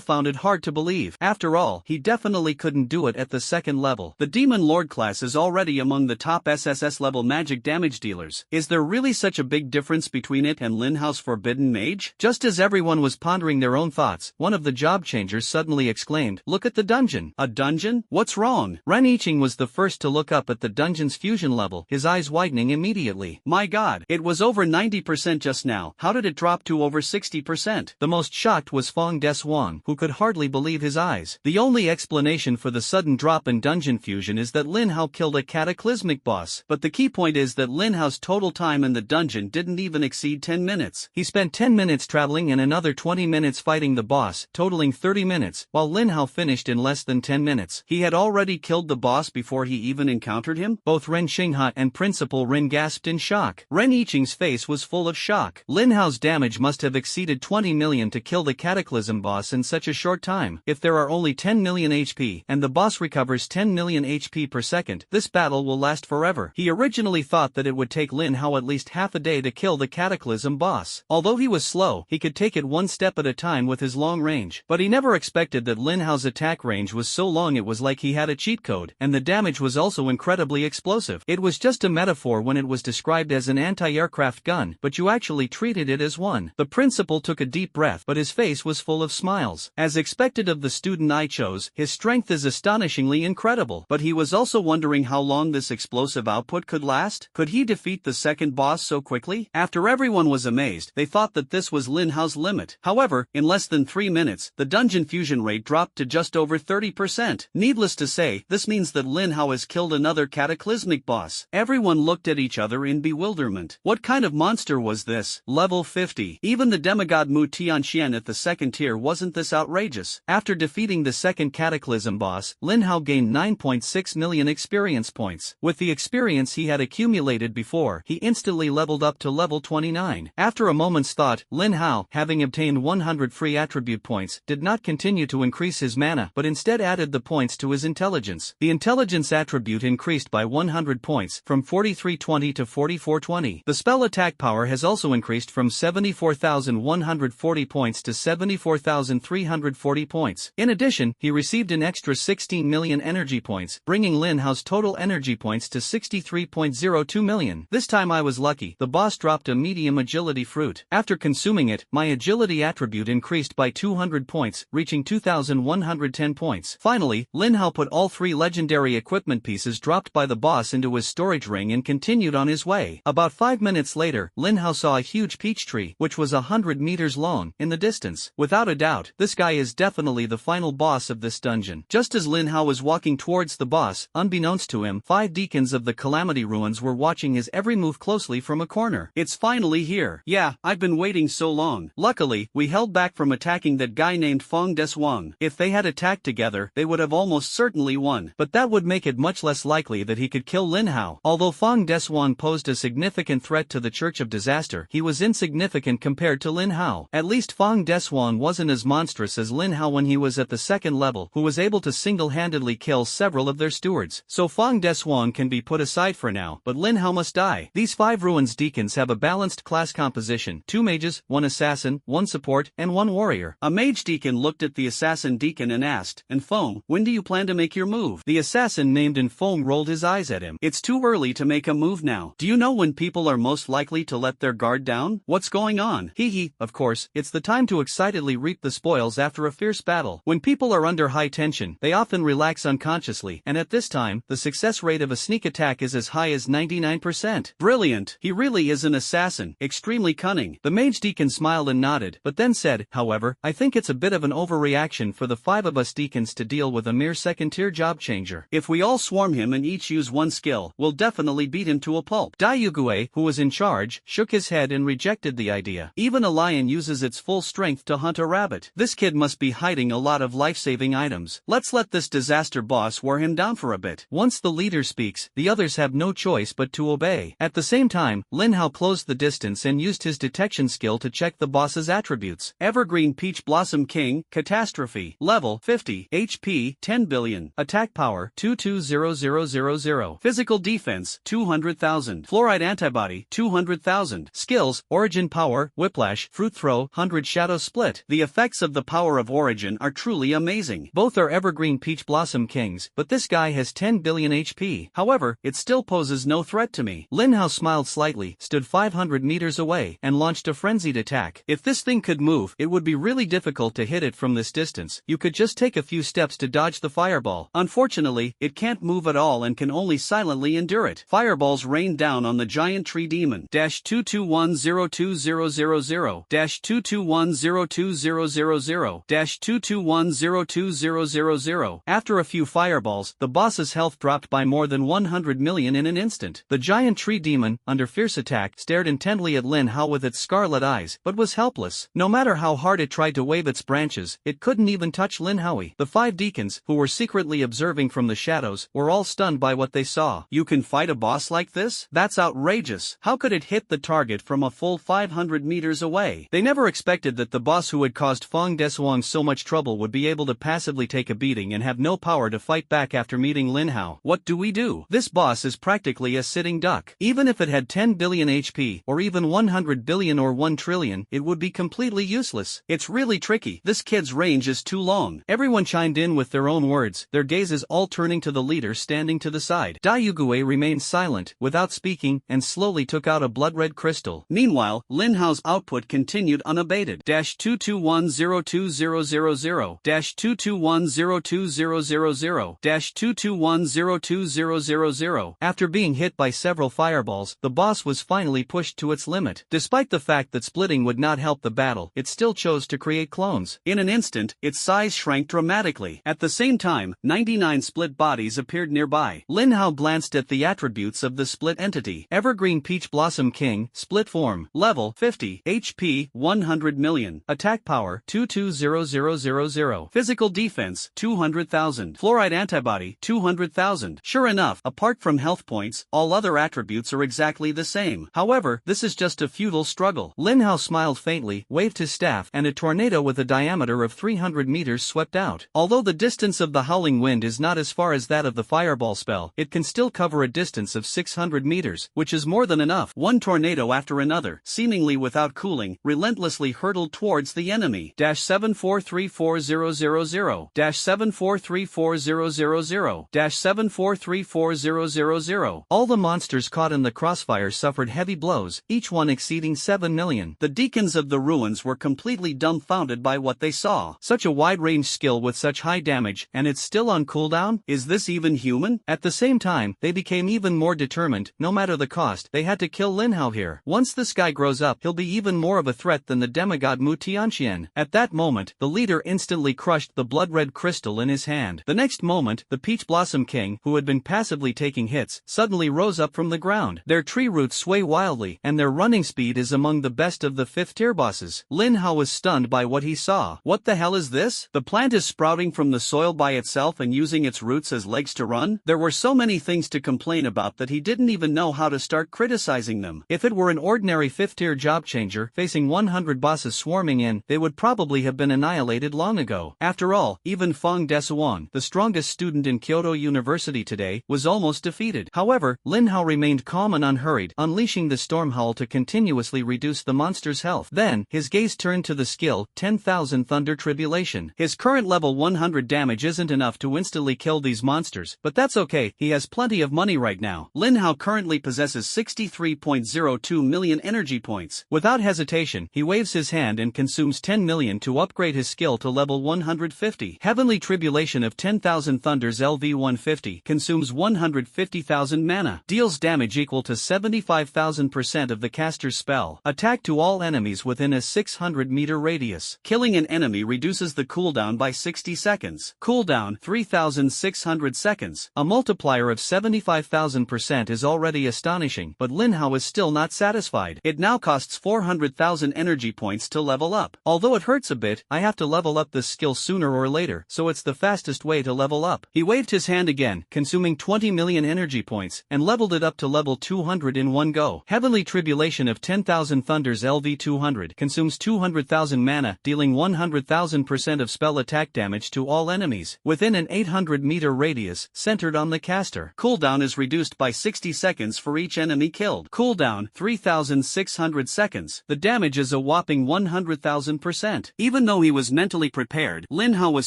found it hard to believe. After all, he definitely couldn't do it at the second level. The Demon Lord class is already among the top SSS level magic damage dealers. Is there really such a big difference between it and Lin Hao's Forbidden Mage? Just as everyone was pondering their own thoughts, one of the job changers suddenly exclaimed, "Look at the dungeon." A dungeon? What's wrong? Ren Yiqing was the first to look up at the dungeon's fusion level, his eyes widening immediately. My god, it was over 90% just now. How did it drop to over 60%? The most shocked was Feng Des Wang, who could hardly believe his eyes. The only explanation for the sudden drop in dungeon fusion is that Lin Hao killed a cataclysmic boss. But the key point is that Lin Hao's total time in the dungeon didn't even exceed 10 minutes. He spent 10 minutes traveling and another 20 minutes fighting the boss, totaling 30 minutes, while Lin Hao finished in less than 10 minutes. He had already killed the boss before he even encountered him? Both Ren Xinghe and Principal Ren gasped in shock. Ren Yiqing's face was full of shock. Lin Hao's damage must have exceeded 20 million to kill the Cataclysm boss in such a short time. If there are only 10 million HP, and the boss recovers 10 million HP per second, this battle will last forever. He originally thought that it would take Lin Hao at least half a day to kill the Cataclysm boss. Although he was slow, he could take it one step at a time with his long range. But he never expected that Lin Hao's attack range was so long it was like he had a cheat code, and the damage was also incredibly explosive. It was just a metaphor when it was described as an anti-aircraft gun, but you actually treated it as one. The principal took a deep breath, but his face was full of smiles. As expected of the student I chose, his strength is astonishingly incredible, but he was also wondering how long this explosive output could last. Could he defeat the second boss so quickly? After everyone was amazed, they thought that this was Lin Hao's limit. However, in less than 3 minutes, the dungeon fusion rate dropped to just over 30%. Needless to say, this means that Lin Hao has killed another cataclysmic boss. Everyone looked at each other in bewilderment. What kind of monster was this? Level 50. Even the demigod Mu Tianxian at the second tier wasn't this outrageous. After defeating the second cataclysm boss, Lin Hao gained 9.6 million experience points. With the experience he had accumulated before, he instantly leveled up to level 29. After a moment's thought, Lin Hao, having obtained 100 free attribute points, did not continue to increase his mana but instead added the points to his intelligence. The intelligence attribute increased by 100 points, from 4320 to 4420. The spell attack power has also increased from 74,140 points to 74,340 points. In addition, he received an extra 16 million energy points, bringing Lin Hao's total energy points to 63.02 million. This time I was lucky. The boss dropped a medium agility fruit. After consuming it, my agility attribute increased increased by 200 points, reaching 2,110 points. Finally, Lin Hao put all 3 legendary equipment pieces dropped by the boss into his storage ring and continued on his way. About 5 minutes later, Lin Hao saw a huge peach tree, which was 100 meters long, in the distance. Without a doubt, this guy is definitely the final boss of this dungeon. Just as Lin Hao was walking towards the boss, unbeknownst to him, 5 deacons of the Calamity Ruins were watching his every move closely from a corner. It's finally here. Yeah, I've been waiting so long. Luckily, we held back from attacking that guy named Feng Deswang. If they had attacked together, they would have almost certainly won. But that would make it much less likely that he could kill Lin Hao. Although Feng Deswang posed a significant threat to the Church of Disaster, he was insignificant compared to Lin Hao. At least Feng Deswang wasn't as monstrous as Lin Hao when he was at the 2nd level, who was able to single-handedly kill several of their stewards. So Feng Deswang can be put aside for now, but Lin Hao must die. These 5 ruins deacons have a balanced class composition: 2 mages, 1 assassin, 1 support, and 1 warrior. A mage deacon looked at the assassin deacon and asked, "And Feng, when do you plan to make your move?" The assassin named Feng rolled his eyes at him. "It's too early to make a move now. Do you know when people are most likely to let their guard down? What's going on?" Hee, of course, it's the time to excitedly reap the spoils after a fierce battle. When people are under high tension, they often relax unconsciously, and at this time, the success rate of a sneak attack is as high as 99%. Brilliant. He really is an assassin, extremely cunning. The mage deacon smiled and nodded, but then said, "However, I think it's a bit of an overreaction for the 5 of us deacons to deal with a mere 2nd-tier job changer. If we all swarm him and each use 1 skill, we'll definitely beat him to a pulp." Dai Yugue, who was in charge, shook his head and rejected the idea. Even a lion uses its full strength to hunt a rabbit. This kid must be hiding a lot of life-saving items. Let's let this disaster boss wear him down for a bit. Once the leader speaks, the others have no choice but to obey. At the same time, Lin Hao closed the distance and used his detection skill to check the boss's attributes. Evergreen Peach Blossom King, Catastrophe, Level 50, HP 10 billion, Attack Power 220000, Physical Defense 200,000, Fluoride Antibody 200,000, Skills, Origin Power, Whiplash, Fruit Throw, 100 Shadow Split. The effects of the power of Origin are truly amazing. Both are Evergreen Peach Blossom Kings, but this guy has 10 billion HP. However, it still poses no threat to me. Lin Hao smiled slightly, stood 500 meters away, and launched a frenzied attack. If this thing could move, it would be really difficult to hit it from this distance. You could just take a few steps to dodge the fireball. Unfortunately, it can't move at all and can only silently endure it. Fireballs rained down on the giant tree demon. 221020000, 221020000, 221020000. After a few fireballs, the boss's health dropped by more than 100 million in an instant. The giant tree demon, under fierce attack, stared intently at Lin Hao with its scarlet eyes, but was helpless. No matter how hard it tried to wave its branches, it couldn't even touch Lin Hao. The 5 deacons, who were secretly observing from the shadows, were all stunned by what they saw. "You can fight a boss like this? That's outrageous. How could it hit the target from a full 500 meters away?" They never expected that the boss who had caused Feng Deswang so much trouble would be able to passively take a beating and have no power to fight back after meeting Lin Hao. What do we do? This boss is practically a sitting duck. Even if it had 10 billion HP, or even 100 billion or 1 trillion, it would be completely useless. It's really tricky. This kid's range is too long. Everyone chimed in with their own words, their gazes all turning to the leader standing to the side. Dai Yugue remained silent, without speaking, and slowly took out a blood-red crystal. Meanwhile, Lin Hao's output continued unabated. 221020000, 221020000, 221020000. After being hit by several fireballs, the boss was finally pushed to its limit. Despite the fact that splitting would not help the battle, it still chose to create clones. In an instant, its size shrank dramatically. At the same time, 99 split bodies appeared nearby. Lin Hao glanced at the attributes of the split entity. Evergreen Peach Blossom King, Split Form, Level 50, HP 100 million, Attack Power 220000, Physical Defense 200,000, Fluoride Antibody 200,000. Sure enough, apart from health points, all other attributes are exactly the same. However, this is just a futile struggle. Lin Hao smiled faintly, waved his staff, and a tornado with a diameter of 300 meters swept out. Although the distance of the howling wind is not as far as that of the fireball spell, it can still cover a distance of 600 meters, which is more than enough. One tornado after another, seemingly without cooling, relentlessly hurtled towards the enemy. 7434000, 7434000, 7434000. All the monsters caught in the crossfire suffered heavy blows, each one exceeding 7 million. The deacons of the ruins were completely completely dumbfounded by what they saw. Such a wide-range skill with such high damage, and it's still on cooldown? Is this even human? At the same time, they became even more determined. No matter the cost, they had to kill Lin Hao here. Once this guy grows up, he'll be even more of a threat than the demigod Mu Tianxian. At that moment, the leader instantly crushed the blood-red crystal in his hand. The next moment, the Peach Blossom King, who had been passively taking hits, suddenly rose up from the ground. Their tree roots sway wildly, and their running speed is among the best of the 5th-tier bosses. Lin Hao was stunned by what he saw. What the hell is this? The plant is sprouting from the soil by itself and using its roots as legs to run? There were so many things to complain about that he didn't even know how to start criticizing them. If it were an ordinary 5th-tier job changer facing 100 bosses swarming in, they would probably have been annihilated long ago. After all, even Feng Desuan, the strongest student in Kyoto University today, was almost defeated. However, Lin Hao remained calm and unhurried, unleashing the Storm Howl to continuously reduce the monster's health. Then, his gaze turned to the skill 10,000 Thunder Tribulation. His current level 100 damage isn't enough to instantly kill these monsters, but that's okay, he has plenty of money right now. Lin Hao currently possesses 63.02 million energy points. Without hesitation, he waves his hand and consumes 10 million to upgrade his skill to level 150. Heavenly Tribulation of 10,000 Thunders LV150 consumes 150,000 mana, deals damage equal to 75,000% of the caster's spell. Attack to all enemies within a 600-meter radius. Killing an enemy reduces the cooldown by 60 seconds. Cooldown 3,600 seconds. A multiplier of 75,000% is already astonishing, but Lin Hao is still not satisfied. It now costs 400,000 energy points to level up. Although it hurts a bit, I have to level up this skill sooner or later, so it's the fastest way to level up. He waved his hand again, consuming 20 million energy points, and leveled it up to level 200 in one go. Heavenly Tribulation of 10,000 Thunders LV200 consumes 200,000 mana, dealing 100,000% of spell attack damage to all enemies, within an 800-meter radius, centered on the caster. Cooldown is reduced by 60 seconds for each enemy killed. Cooldown 3,600 seconds. The damage is a whopping 100,000%. Even though he was mentally prepared, Lin Hao was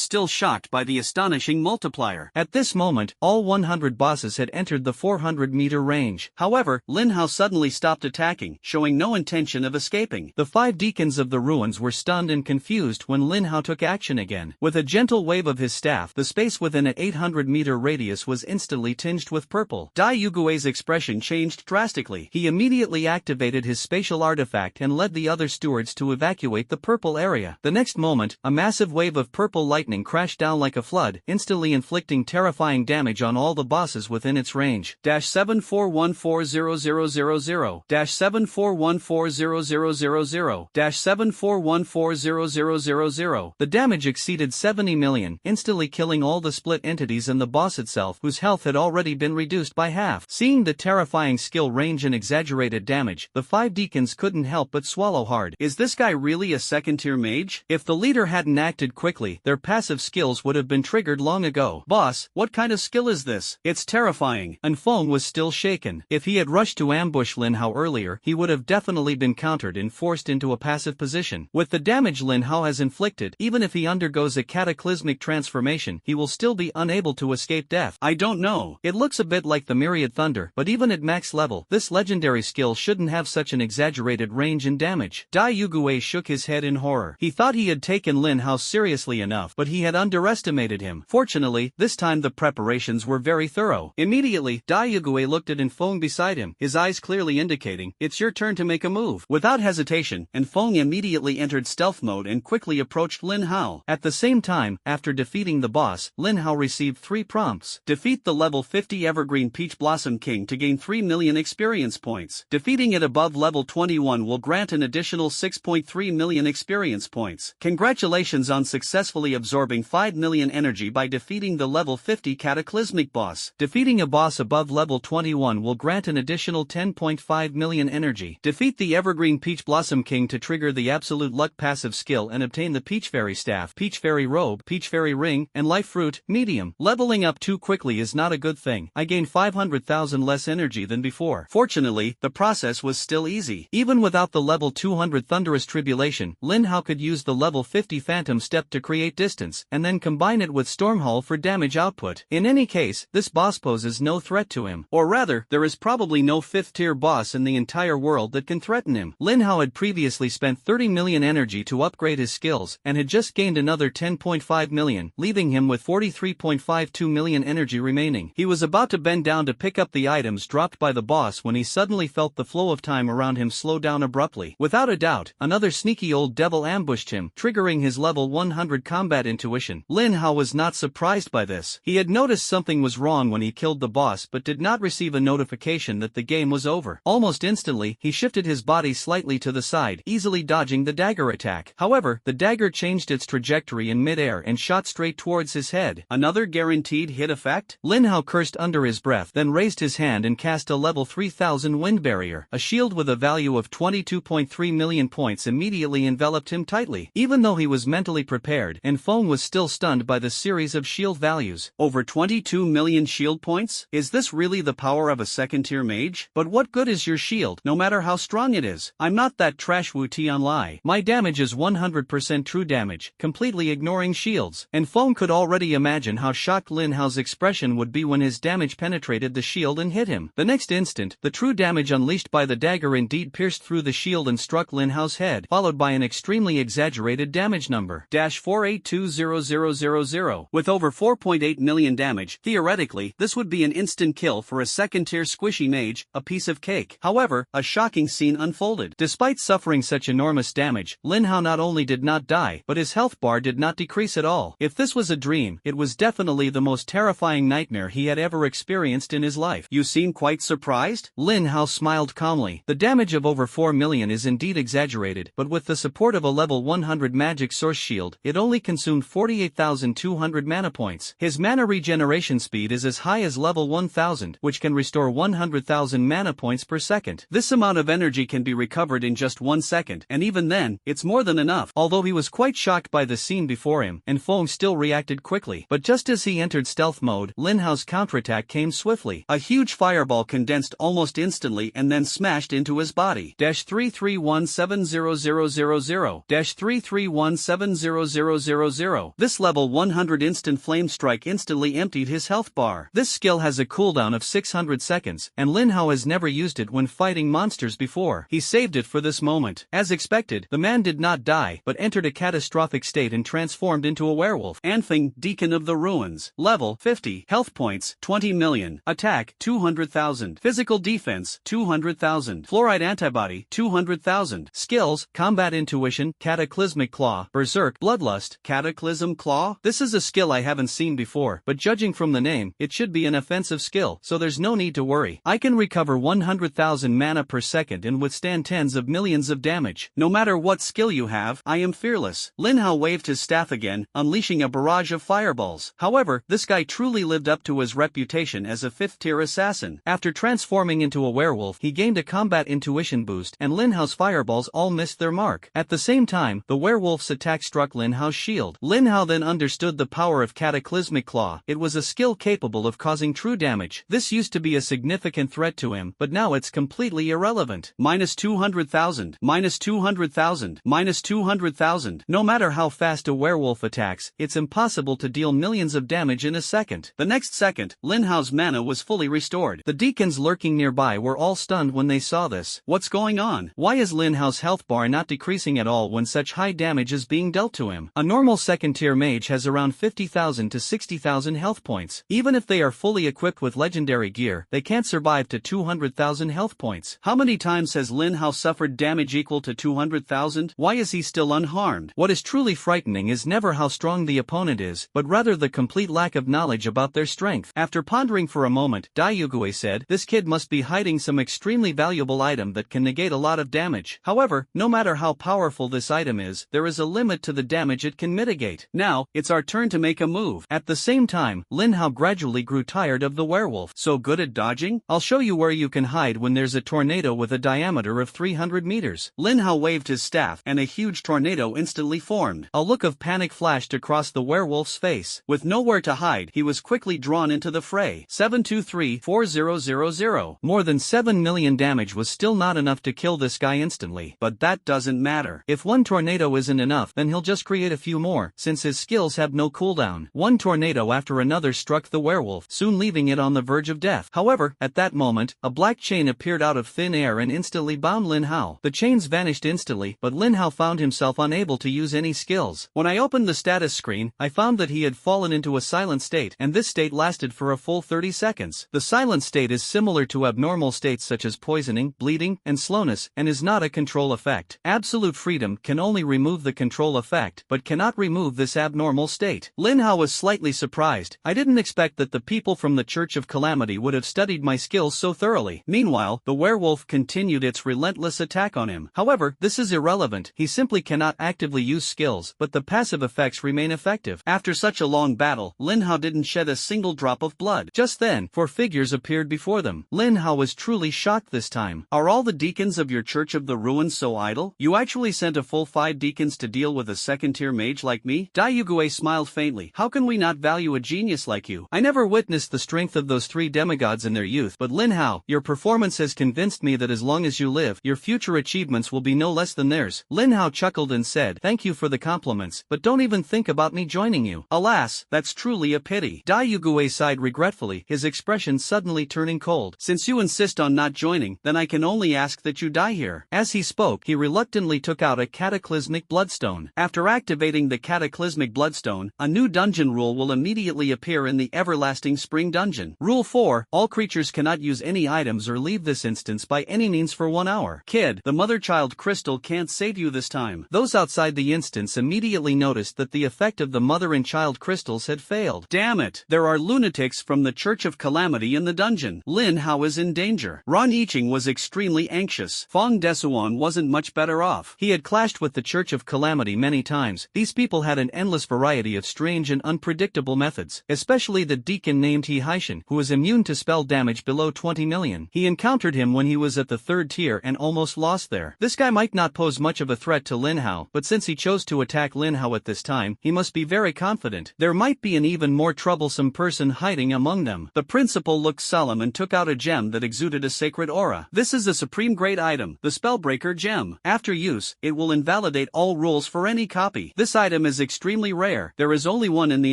still shocked by the astonishing multiplier. At this moment, all 100 bosses had entered the 400-meter range. However, Lin Hao suddenly stopped attacking, showing no intention of escaping. The 5 deacons of the ruins were stunned and confused when Lin Hao took action again. With a gentle wave of his staff, the space within an 800-meter radius was instantly tinged with purple. Dai Yugui's expression changed drastically. He immediately activated his spatial artifact and led the other stewards to evacuate the purple area. The next moment, a massive wave of purple lightning crashed down like a flood, instantly inflicting terrifying damage on all the bosses within its range. 7414000 7414000 7414000. The damage exceeded 70 million, instantly killing all the split entities and the boss itself, whose health had already been reduced by half. Seeing the terrifying skill range and exaggerated damage, the 5 deacons couldn't help but swallow hard. Is this guy really a second-tier mage? If the leader hadn't acted quickly, their passive skills would have been triggered long ago. Boss, what kind of skill is this? It's terrifying. And Feng was still shaken. If he had rushed to ambush Lin Hao earlier, he would have definitely been countered and forced into a passive position. With the damage Lin Hao has inflicted, even if he undergoes a cataclysmic transformation, he will still be unable to escape death. I don't know. It looks a bit like the Myriad Thunder, but even at max level, this legendary skill shouldn't have such an exaggerated range and damage. Dai Yugui shook his head in horror. He thought he had taken Lin Hao seriously enough, but he had underestimated him. Fortunately, this time the preparations were very thorough. Immediately, Dai Yugui looked at Feng beside him, his eyes clearly indicating, "It's your turn to make a move." Without hesitation, Feng immediately entered stealth mode and quickly approached Lin Hao. At the same time, after defeating the boss, Lin Hao received 3 prompts. Defeat the level 50 Evergreen Peach Blossom King to gain 3 million experience points. Defeating it above level 21 will grant an additional 6.3 million experience points. Congratulations on successfully absorbing 5 million energy by defeating the level 50 Cataclysmic boss. Defeating a boss above level 21 will grant an additional 10.5 million energy. Defeat the Evergreen Peach Blossom King to trigger the Absolute Luck passive skill and obtain the Peach Fairy Staff, Peach Fairy Robe, Peach Fairy Ring, and Life Fruit, medium. Leveling up too quickly is not a good thing. I gained 500,000 less energy than before. Fortunately, the process was still easy. Even without the level 200 Thunderous Tribulation, Lin Hao could use the level 50 Phantom Step to create distance, and then combine it with Stormhull for damage output. In any case, this boss poses no threat to him. Or rather, there is probably no 5th tier boss in the entire world that can threaten him. Lin Hao had previously spent 30 million energy to upgrade his skills and had just gained another 10.5 million, leaving him with 43.52 million energy remaining. He was about to bend down to pick up the items dropped by the boss when he suddenly felt the flow of time around him slow down abruptly. Without a doubt, another sneaky old devil ambushed him, triggering his level 100 combat intuition. Lin Hao was not surprised by this. He had noticed something was wrong when he killed the boss but did not receive a notification that the game was over. Almost instantly, he shifted his body slightly to the side, easily dodging the dagger attack. However, the dagger changed its trajectory in mid-air and shot straight towards his head. Another guaranteed hit effect? Lin Hao cursed under his breath, then raised his hand and cast a level 3000 wind barrier. A shield with a value of 22.3 million points immediately enveloped him tightly. Even though he was mentally prepared, Enfeng was still stunned by the series of shield values. Over 22 million shield points? Is this really the power of a second-tier mage? But what good is your shield, no matter how strong it is? I'm not that trash Wu Tian Lai. My damage is 100% true damage, completely ignoring shields. Enfeng could already imagine how shocked Lin Hao's expression would be when his damage penetrated the shield and hit him. The next instant, the true damage unleashed by the dagger indeed pierced through the shield and struck Lin Hao's head, followed by an extremely exaggerated damage number. -482000. With over 4.8 million damage, theoretically, this would be an instant kill for a second-tier squishy mage, a piece of cake. However, a shocking scene unfolded. Despite suffering such enormous damage, Lin Hao not only did not die, but his health bar did not decrease at all. If this was a dream, it was definitely the most terrifying nightmare he had ever experienced in his life. You seem quite surprised? Lin Hao smiled calmly. The damage of over 4 million is indeed exaggerated, but with the support of a level 100 magic source shield, it only consumed 48,200 mana points. His mana regeneration speed is as high as level 1000, which can restore 100,000 mana points per second. This amount of energy can be recovered in just 1 second, and even then, it's more than enough. Although he was quite shocked by the scene before him, Enfeng still reacted quickly. But just as he entered stealth mode, Lin Hao's counterattack came swiftly. A huge fireball condensed almost instantly and then smashed into his body. -3317000. -3317000. This level 100 instant flame strike instantly emptied his health bar. This skill has a cooldown of 600 seconds, and Lin Hao has never used it when fighting monsters before. He saved it for this moment. As expected, the man did not die, but entered a catastrophic state and transformed into a werewolf. Enfeng, Deacon of the Ruins. Level 50. Health points 20 million. Attack 200,000. Physical defense 200,000. Fluoride antibody 200,000. Skills: Combat Intuition, Cataclysmic Claw, Berserk, Bloodlust, Cataclysm Claw. This is a skill I haven't seen before, but judging from the name, it should be an offensive skill, so there's no need to worry. I can recover 100,000 mana per second and withstand tens of millions of damage. No matter what skill you have, I am fearless. Lin Hao waved his staff again, unleashing a barrage of fireballs. However, this guy truly lived up to his reputation as a 5th-tier assassin. After transforming into a werewolf, he gained a combat intuition boost, and Lin Hao's fireballs all missed their mark. At the same time, the werewolf's attack struck Lin Hao's shield. Lin Hao then understood the power of Cataclysmic Claw. It was a skill capable of causing true damage. This used to be a significant threat to him, but now it's completely irrelevant. -200,000. -200,000. -200,000. No matter how fast a werewolf attacks, it's impossible to deal millions of damage in a second. The next second, Lin Hao's mana was fully restored. The deacons lurking nearby were all stunned when they saw this. What's going on? Why is Lin Hao's health bar not decreasing at all when such high damage is being dealt to him? A normal second-tier mage has around 50,000 to 60,000 health points. Even if they are fully equipped with legendary gear, they can't survive to 200,000 health points. How many times has Lin Hao suffered damage equal to 200,000? Why is he still unharmed? What is truly frightening is never how strong the opponent is, but rather the complete lack of knowledge about their strength. After pondering for a moment, Daiyugue said, "This kid must be hiding some extremely valuable item that can negate a lot of damage. However, no matter how powerful this item is, there is a limit to the damage it can mitigate. Now, it's our turn to make a move." At the same time, Lin Hao gradually grew tired of the werewolf. "So good at dodging? I'll show you where you can hide when there's a tornado with a diameter of 300 meters. Lin Hao waved his staff, and a huge tornado instantly formed. A look of panic flashed across the werewolf's face. With nowhere to hide, he was quickly drawn into the fray. 723-4000. More than 7 million damage was still not enough to kill this guy instantly. But that doesn't matter. If one tornado isn't enough, then he'll just create a few more, since his skills have no cooldown. One tornado after another struck the werewolf, soon leaving it on the verge of death. However, at that moment, a black chain appeared out of thin air and instantly bound Lin Hao. The chains vanished instantly, but Lin Hao found himself unable to use any skills. When I opened the status screen, I found that he had fallen into a silent state, and this state lasted for a full 30 seconds. The silent state is similar to abnormal states such as poisoning, bleeding, and slowness, and is not a control effect. Absolute freedom can only remove the control effect, but cannot remove this abnormal state. Lin Hao was slightly surprised. I didn't expect that the people from the Church of Calamity would have studied my skills so thoroughly. Meanwhile, the werewolf continued its relentless attack on him. However, this is irrelevant. He simply cannot actively use skills, but the passive effects remain effective. After such a long battle, Lin Hao didn't shed a single drop of blood. Just then, 4 figures appeared before them. Lin Hao was truly shocked this time. Are all the deacons of your Church of the Ruins so idle? You actually sent a full 5 deacons to deal with a second-tier mage like me? Dai Yugue smiled faintly. How can we not value a genius like you? I never witnessed the strength of those 3 demigods in their youth, but Lin Hao, your performance has convinced me that as long as you live, your future achievements will be no less than theirs. Lin Hao chuckled and said, thank you for the compliments, but don't even think about me joining you. Alas, that's truly a pity. Dai Yugue sighed regretfully, his expression suddenly turning cold. Since you insist on not joining, then I can only ask that you die here. As he spoke, he reluctantly took out a cataclysmic bloodstone. After activating the cataclysmic bloodstone, a new dungeon rule will immediately appear in the everlasting spring dungeon. Rule 4, all creatures cannot use any items or leave this instance by any means for 1 hour. Kid, the mother-child crystal can't save you this time. Those outside the instance immediately noticed that the effect of the mother and child crystals had failed. Damn it! There are lunatics from the Church of Calamity in the dungeon. Lin Hao is in danger. Ran Yiqing was extremely anxious. Feng Desuan wasn't much better off. He had clashed with the Church of Calamity many times. These people had an endless variety of strange and unpredictable methods, especially the deacon named He Haishan, who was immune to spell damage below 20 million. He encountered him when he was at the 3rd tier and almost lost there. This guy might not pose much of a threat to Lin Hao, but since he chose to attack Lin Hao at this time, he must be very confident. There might be an even more troublesome person hiding among them. The principal looked solemn and took out a gem that exuded a sacred aura. This is a supreme grade item, the Spellbreaker gem. After use, it will invalidate all rules for any copy. This item is extremely rare. There is only one in the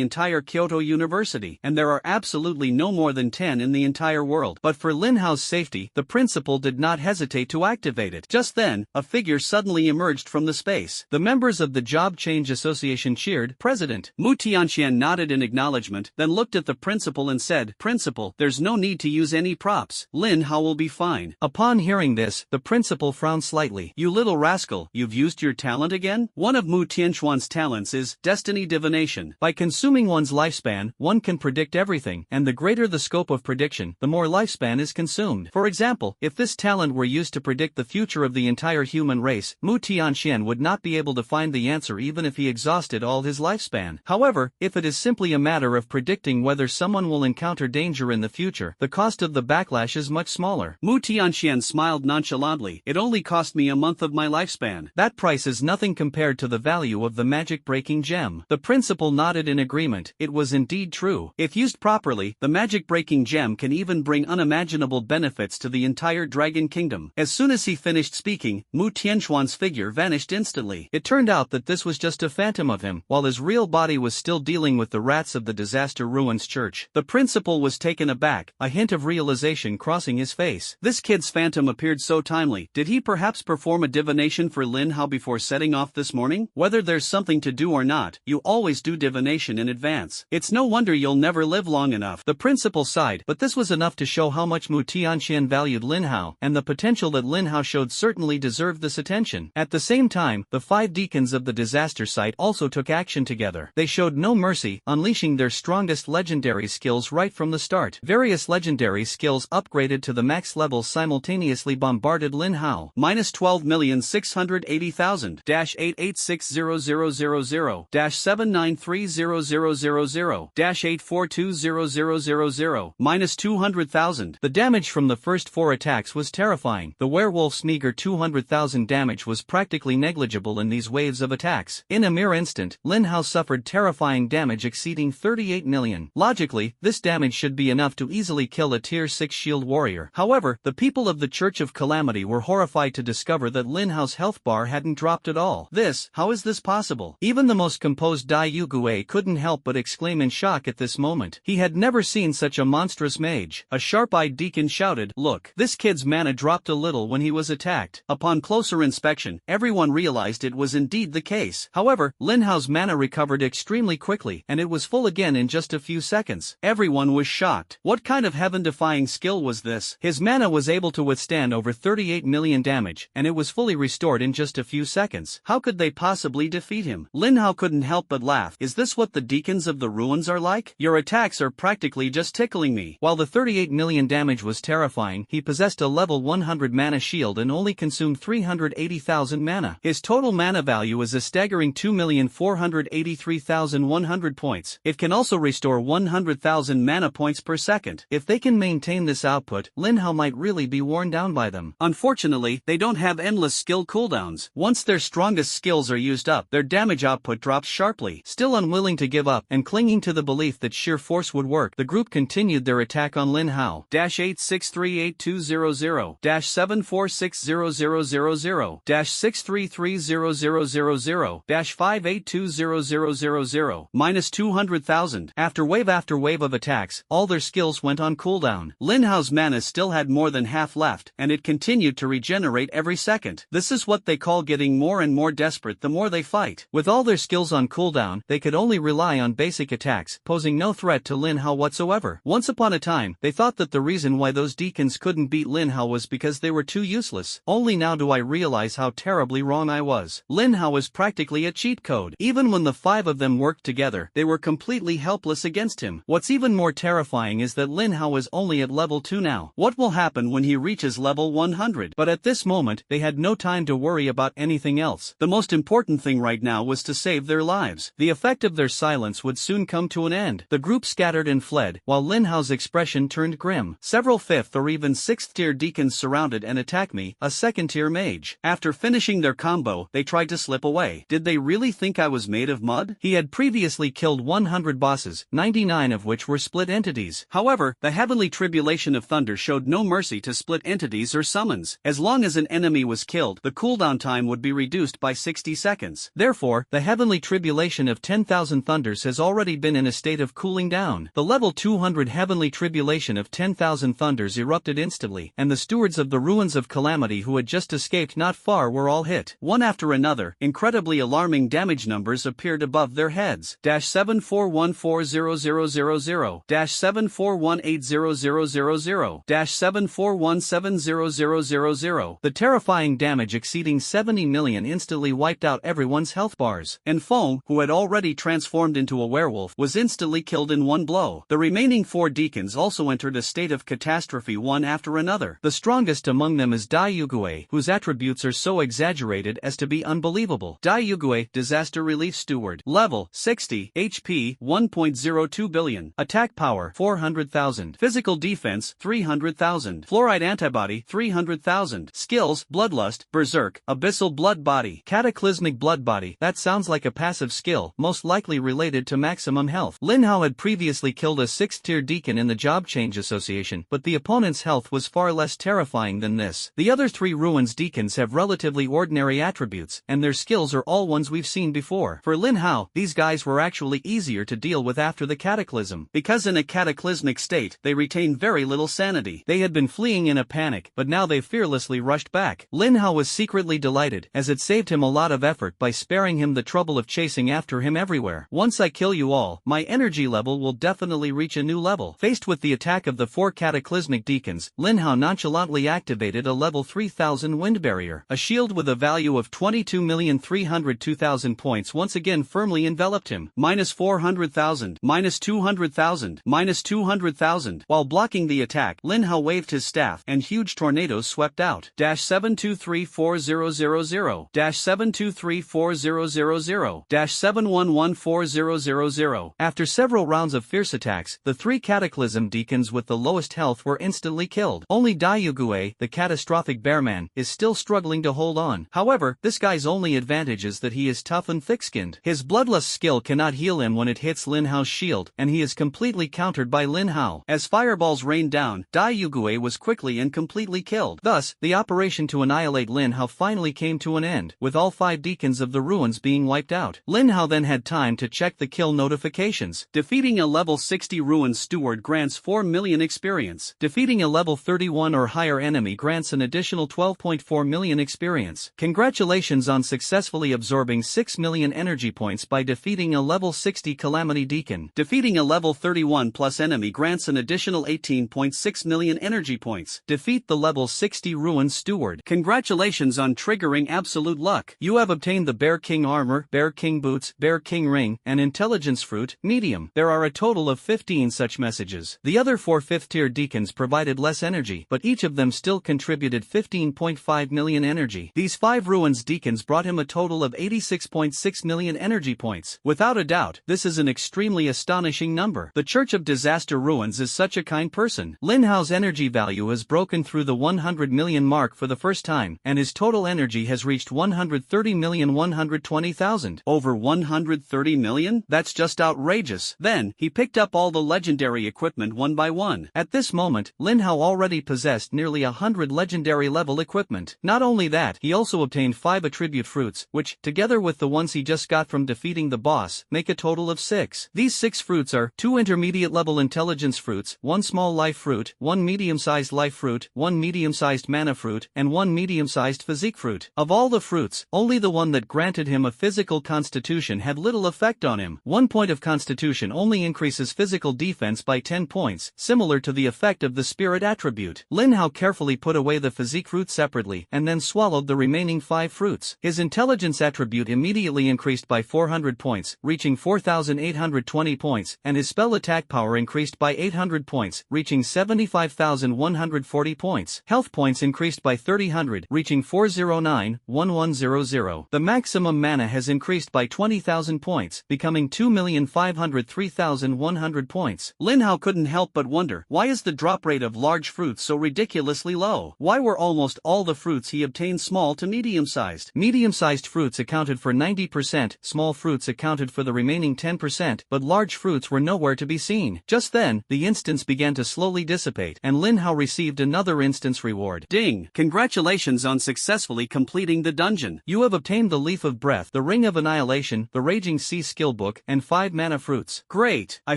entire Kyoto University, and there are absolutely no more than 10 in the entire world. But for Lin Hao's safety, the principal did not hesitate to activate it. Just then, a figure suddenly emerged from the space. The members of the Job Change Association cheered. President Mu Tianxian nodded in acknowledgement, then looked at the principal and said, Principal, there's no need to use any props. Lin Hao will be fine. Upon hearing this, the principal frowned slightly. You little rascal, you've used your talent again? One of Mu Tianxuan's talents is destiny divination. By consuming one's lifespan, one can predict everything, and the greater the scope of prediction, the more lifespan is consumed. For example, if this talent were used to predict the future of the entire human race, Mu Tianxian would not be able to find the answer even if he exhausted all his lifespan. However, if it is simply a matter of predicting whether someone will encounter danger in the future, the cost of the backlash is much smaller. Mu Tianxian smiled nonchalantly. It only cost me a month of my lifespan. That price is nothing compared to the value of the magic-breaking gem. The principal nodded in agreement. It was indeed true. If used properly, the magic-breaking gem can even bring unimaginable benefits to the entire Dragon Kingdom. As soon as he finished speaking, Mu Tianxuan's figure vanished instantly. It turned out that this was just a phantom of him, while his real body was still dealing with the rats of the Disaster Ruins Church. The principal was taken aback, a hint of realization crossing his face. This kid's phantom appeared so timely. Did he perhaps perform a divination for Lin Hao before setting off this morning? Whether there's something to do or not, you always do divination in advance. It's no wonder you'll never live long enough. The principal sighed, but this was enough to show how much Mu Tianxian valued Lin Hao, and the potential that Lin Hao showed certainly deserved this attention. At the same time, the 5 deacons of the disaster site also took action together. They showed no mercy, unleashing their strongest legendary skills right from the start. Various legendary skills upgraded to the max level simultaneously bombarded Lin Hao. -12,680,000-886,000-793,000-842,000-842,000. -200,000. The damage from the first 4 attacks was terrifying. The werewolf's meager 200,000 damage was practically negligible in these waves of attacks. In a mere instant, Lin Hao suffered terrifying damage exceeding 38 million. Logically, this damage should be enough to easily kill a tier 6 shield warrior. However, the people of the Church of Calamity were horrified to discover that Lin Hao's health bar hadn't dropped at all. How is this possible? Even the most composed Dai Yugue couldn't help but exclaim in shock at this moment. He had never seen such a monstrous mage. A sharp-eyed deacon shouted, Look, this kid's mana dropped a little when he was attacked. Upon closer inspection, reaction, everyone realized it was indeed the case. However, Lin Hao's mana recovered extremely quickly, and it was full again in just a few seconds. Everyone was shocked. What kind of heaven-defying skill was this? His mana was able to withstand over 38 million damage, and it was fully restored in just a few seconds. How could they possibly defeat him? Lin Hao couldn't help but laugh. Is this what the deacons of the ruins are like? Your attacks are practically just tickling me. While the 38 million damage was terrifying, he possessed a level 100 mana shield and only consumed 380,000 mana. His total mana value is a staggering 2,483,100 points. It can also restore 100,000 mana points per second. If they can maintain this output, Lin Hao might really be worn down by them. Unfortunately, they don't have endless skill cooldowns. Once their strongest skills are used up, their damage output drops sharply. Still unwilling to give up, and clinging to the belief that sheer force would work, the group continued their attack on Lin Hao. 8638200 7460000 6330000 5820000 minus 200,000. After wave of attacks, all their skills went on cooldown. Lin Hao's mana still had more than half left, and it continued to regenerate every second. This is what they call getting more and more desperate the more they fight. With all their skills on cooldown, they could only rely on basic attacks, posing no threat to Lin Hao whatsoever. Once upon a time, they thought that the reason why those deacons couldn't beat Lin Hao was because they were too useless. Only now do I realize how terribly wrong I was. Lin Hao was practically a cheat code. Even when the 5 of them worked together, they were completely helpless against him. What's even more terrifying is that Lin Hao is only at level 2 now. What will happen when he reaches level 100? But at this moment, they had no time to worry about anything else. The most important thing right now was to save their lives. The effect of their silence would soon come to an end. The group scattered and fled, while Lin Hao's expression turned grim. Several 5th or even 6th tier deacons surrounded and attacked me, a 2nd tier mage. After finishing their combo, they tried to slip away. Did they really think I was made of mud? He had previously killed 100 bosses, 99 of which were split entities. However, the heavenly tribulation of thunder showed no mercy to split entities or summons. As long as an enemy was killed, the cooldown time would be reduced by 60 seconds. Therefore, the heavenly tribulation of 10,000 thunders has already been in a state of cooling down. The level 200 heavenly tribulation of 10,000 thunders erupted instantly, and the stewards of the ruins of calamity who had just escaped not far were all hit. One after another, incredibly alarming damage numbers appeared above their heads. 7414000 7418000 7417000. The terrifying damage exceeding 70 million instantly wiped out everyone's health bars. And Feng, who had already transformed into a werewolf, was instantly killed in one blow. The remaining 4 deacons also entered a state of catastrophe one after another. The strongest among them is Dai Yugue, whose attributes are so exaggerated as to be unbelievable. Dai Yugue, Disaster Relief Steward. Level 60, HP 1.02 billion. Attack power 400,000. Physical defense 300,000. Fluoride antibody 300,000. Skills: Bloodlust, Berserk, Abyssal Blood Body, Cataclysmic Blood Body. That sounds like a passive skill, most likely related to maximum health. Lin Hao had previously killed a 6th tier deacon in the Job Change Association, but the opponent's health was far less terrifying than this. The other 3 ruins deacons have relatively ordinary attributes, and their skills are all ones we've seen before. For Lin Hao, these guys were actually easier to deal with after the cataclysm, because in a cataclysmic state, they retain very little sanity. They had been fleeing in a panic, but now they fearlessly rushed back. Lin Hao was secretly delighted, as it saved him a lot of effort by sparing him the trouble of chasing after him everywhere. Once I kill you all, my energy level will definitely reach a new level. Faced with the attack of the 4 cataclysmic deacons, Lin Hao nonchalantly activated a level 3000 wind barrier. A shield with a value of 22,302,000 points once again firmly enveloped him. Minus 400,000, minus 200,000, minus 200,000. While blocking the attack, Lin Hao waved his staff, and huge tornadoes swept out. 7234000 7234000 7114000. After several rounds of fierce attacks, the 3 cataclysm deacons with the lowest health were instantly killed. Only Dai Yugue, the catastrophic bearman, is still struggling to hold on. However, this guy's only advantage is that he is tough and thick-skinned. His bloodlust skill cannot heal him when it hits Lin Hao's shield, and he is completely countered by Lin Hao. As fireballs rained down, Dai Yugue was quickly and completely killed. Thus, the operation to annihilate Lin Hao finally came to an end, with all 5 deacons of the ruins being wiped out. Lin Hao then had time to check the kill notifications. Defeating a level 60 ruin steward grants 4 million experience. Defeating a level 31 or higher enemy grants an additional 12.4 million experience. experience. Congratulations on successfully absorbing 6 million energy points by defeating a level 60 Calamity Deacon. Defeating a level 31 plus enemy grants an additional 18.6 million energy points. Defeat the level 60 Ruin Steward. Congratulations on triggering absolute luck. You have obtained the Bear King Armor, Bear King Boots, Bear King Ring, and Intelligence Fruit, Medium. There are a total of 15 such messages. The other 4 5th-tier deacons provided less energy, but each of them still contributed 15.5 million energy. These 5 Ruins deacons brought him a total of 86.6 million energy points. Without a doubt, this is an extremely astonishing number. The Church of Disaster Ruins is such a kind person. Lin Hao's energy value has broken through the 100 million mark for the first time, and his total energy has reached 130,120,000. Over 130 million? That's just outrageous. Then, he picked up all the legendary equipment one by one. At this moment, Lin Hao already possessed nearly 100 legendary level equipment. Not only that, he also obtained 5 attribute fruits, which, together with the ones he just got from defeating the boss, make a total of 6. These 6 fruits are 2 intermediate level intelligence fruits, 1 small life fruit, 1 medium-sized life fruit, 1 medium-sized mana fruit, and 1 medium-sized physique fruit. Of all the fruits, only the one that granted him a physical constitution had little effect on him. 1 point of constitution only increases physical defense by 10 points, similar to the effect of the spirit attribute. Lin Hao carefully put away the physique fruit separately and then swallowed the remaining 5 fruits. His intelligence attribute immediately increased by 400 points, reaching 4,820 points, and his spell attack power increased by 800 points, reaching 75,140 points. Health points increased by 300, reaching 409,1100. The maximum mana has increased by 20,000 points, becoming 2,503,100 points. Lin Hao couldn't help but wonder, why is the drop rate of large fruits so ridiculously low? Why were almost all the fruits he obtained small to medium-sized? Medium-sized fruits accounted for 90%, small fruits accounted for the remaining 10%, but large fruits were nowhere to be seen. Just then, the instance began to slowly dissipate, and Lin Hao received another instance reward. Ding! Congratulations on successfully completing the dungeon. You have obtained the Leaf of Breath, the Ring of Annihilation, the Raging Sea Skill Book, and 5 mana fruits. Great! I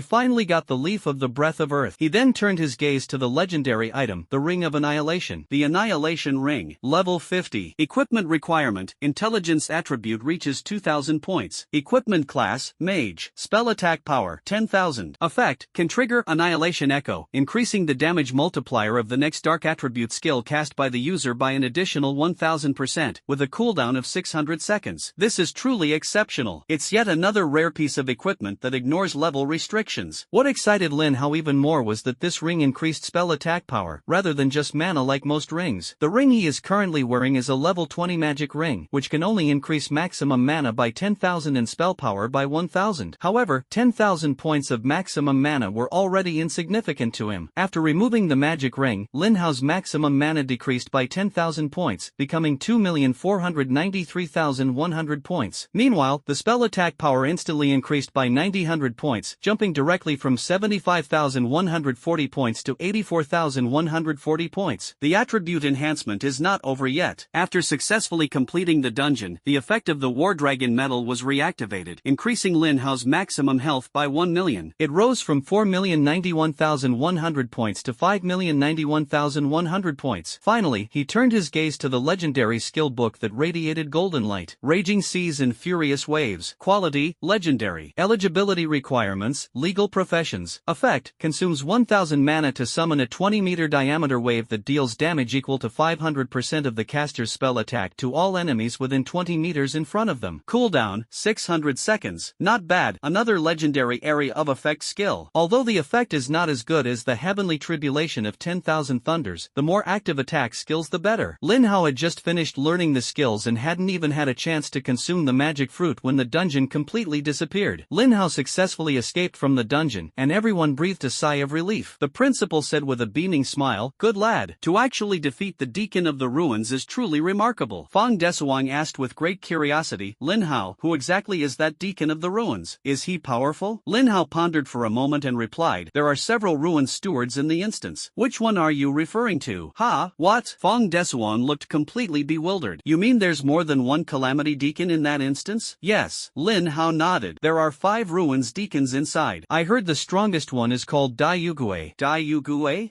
finally got the Leaf of the Breath of Earth. He then turned his gaze to the legendary item, the Ring of Annihilation. The Annihilation Ring. Level 50. Equipment requirement, intelligence attribute reaches 2,000 points. Equipment class, Mage. Spell attack power, 10,000. Effect, can trigger Annihilation Echo, increasing the damage multiplier of the next dark attribute skill cast by the user by an additional 1,000%, with a cooldown of 600 seconds. This is truly exceptional. It's yet another rare piece of equipment that ignores level restrictions. What excited Lin Hao even more was that this ring increased spell attack power, rather than just mana like most rings. The ring he is currently wearing is a level 20 magic ring, which can only increase maximum mana by 10,000 and spell power by 1,000. However, 10,000 points of maximum mana were already insignificant to him. After removing the magic ring, Lin Hao's maximum mana decreased by 10,000 points, becoming 2,493,100 points. Meanwhile, the spell attack power instantly increased by 9,000 points, jumping directly from 75,140 points to 84,140 points. The attribute enhancement is not over yet. After successfully completing the dungeon, the effect of the War Dragon medal was reactivated, increasing Lin Hao's maximum health by 1 million. It rose from 4,091,100 points to 5,091,100 points. Finally, he turned his gaze to the legendary skill book that radiated golden light. Raging Seas and Furious Waves. Quality, Legendary. Eligibility requirements, Legal Professions. Effect, consumes 1,000 mana to summon a 20-meter diameter wave that deals damage equal to 500% of the caster's spell attack to all enemies within 20 meters in front of them. Cooldown, 600 seconds. Not bad, another legendary area of effect skill. Although the effect is not as good as the Heavenly Tribulation of 10,000 Thunders, the more active attack skills the better. Lin Hao had just finished learning the skills and hadn't even had a chance to consume the magic fruit when the dungeon completely disappeared. Lin Hao successfully escaped from the dungeon, and everyone breathed a sigh of relief. The principal said with a beaming smile, "Good lad. To actually defeat the Deacon of the Ruins is truly remarkable." Fang Desuang asked with great curiosity, "Lin Hao, who exactly is that Deacon of the Ruins? Is he powerful?" Lin Hao pondered for a moment and replied, "There are several ruin stewards in the instance. Which one are you referring to?" "Ha, what?" Fang Desuang looked completely bewildered. "You mean there's more than one Calamity Deacon in that instance?" "Yes." Lin Hao nodded. "There are 5 ruins deacons inside. I heard the strongest one is called Dai Yugue."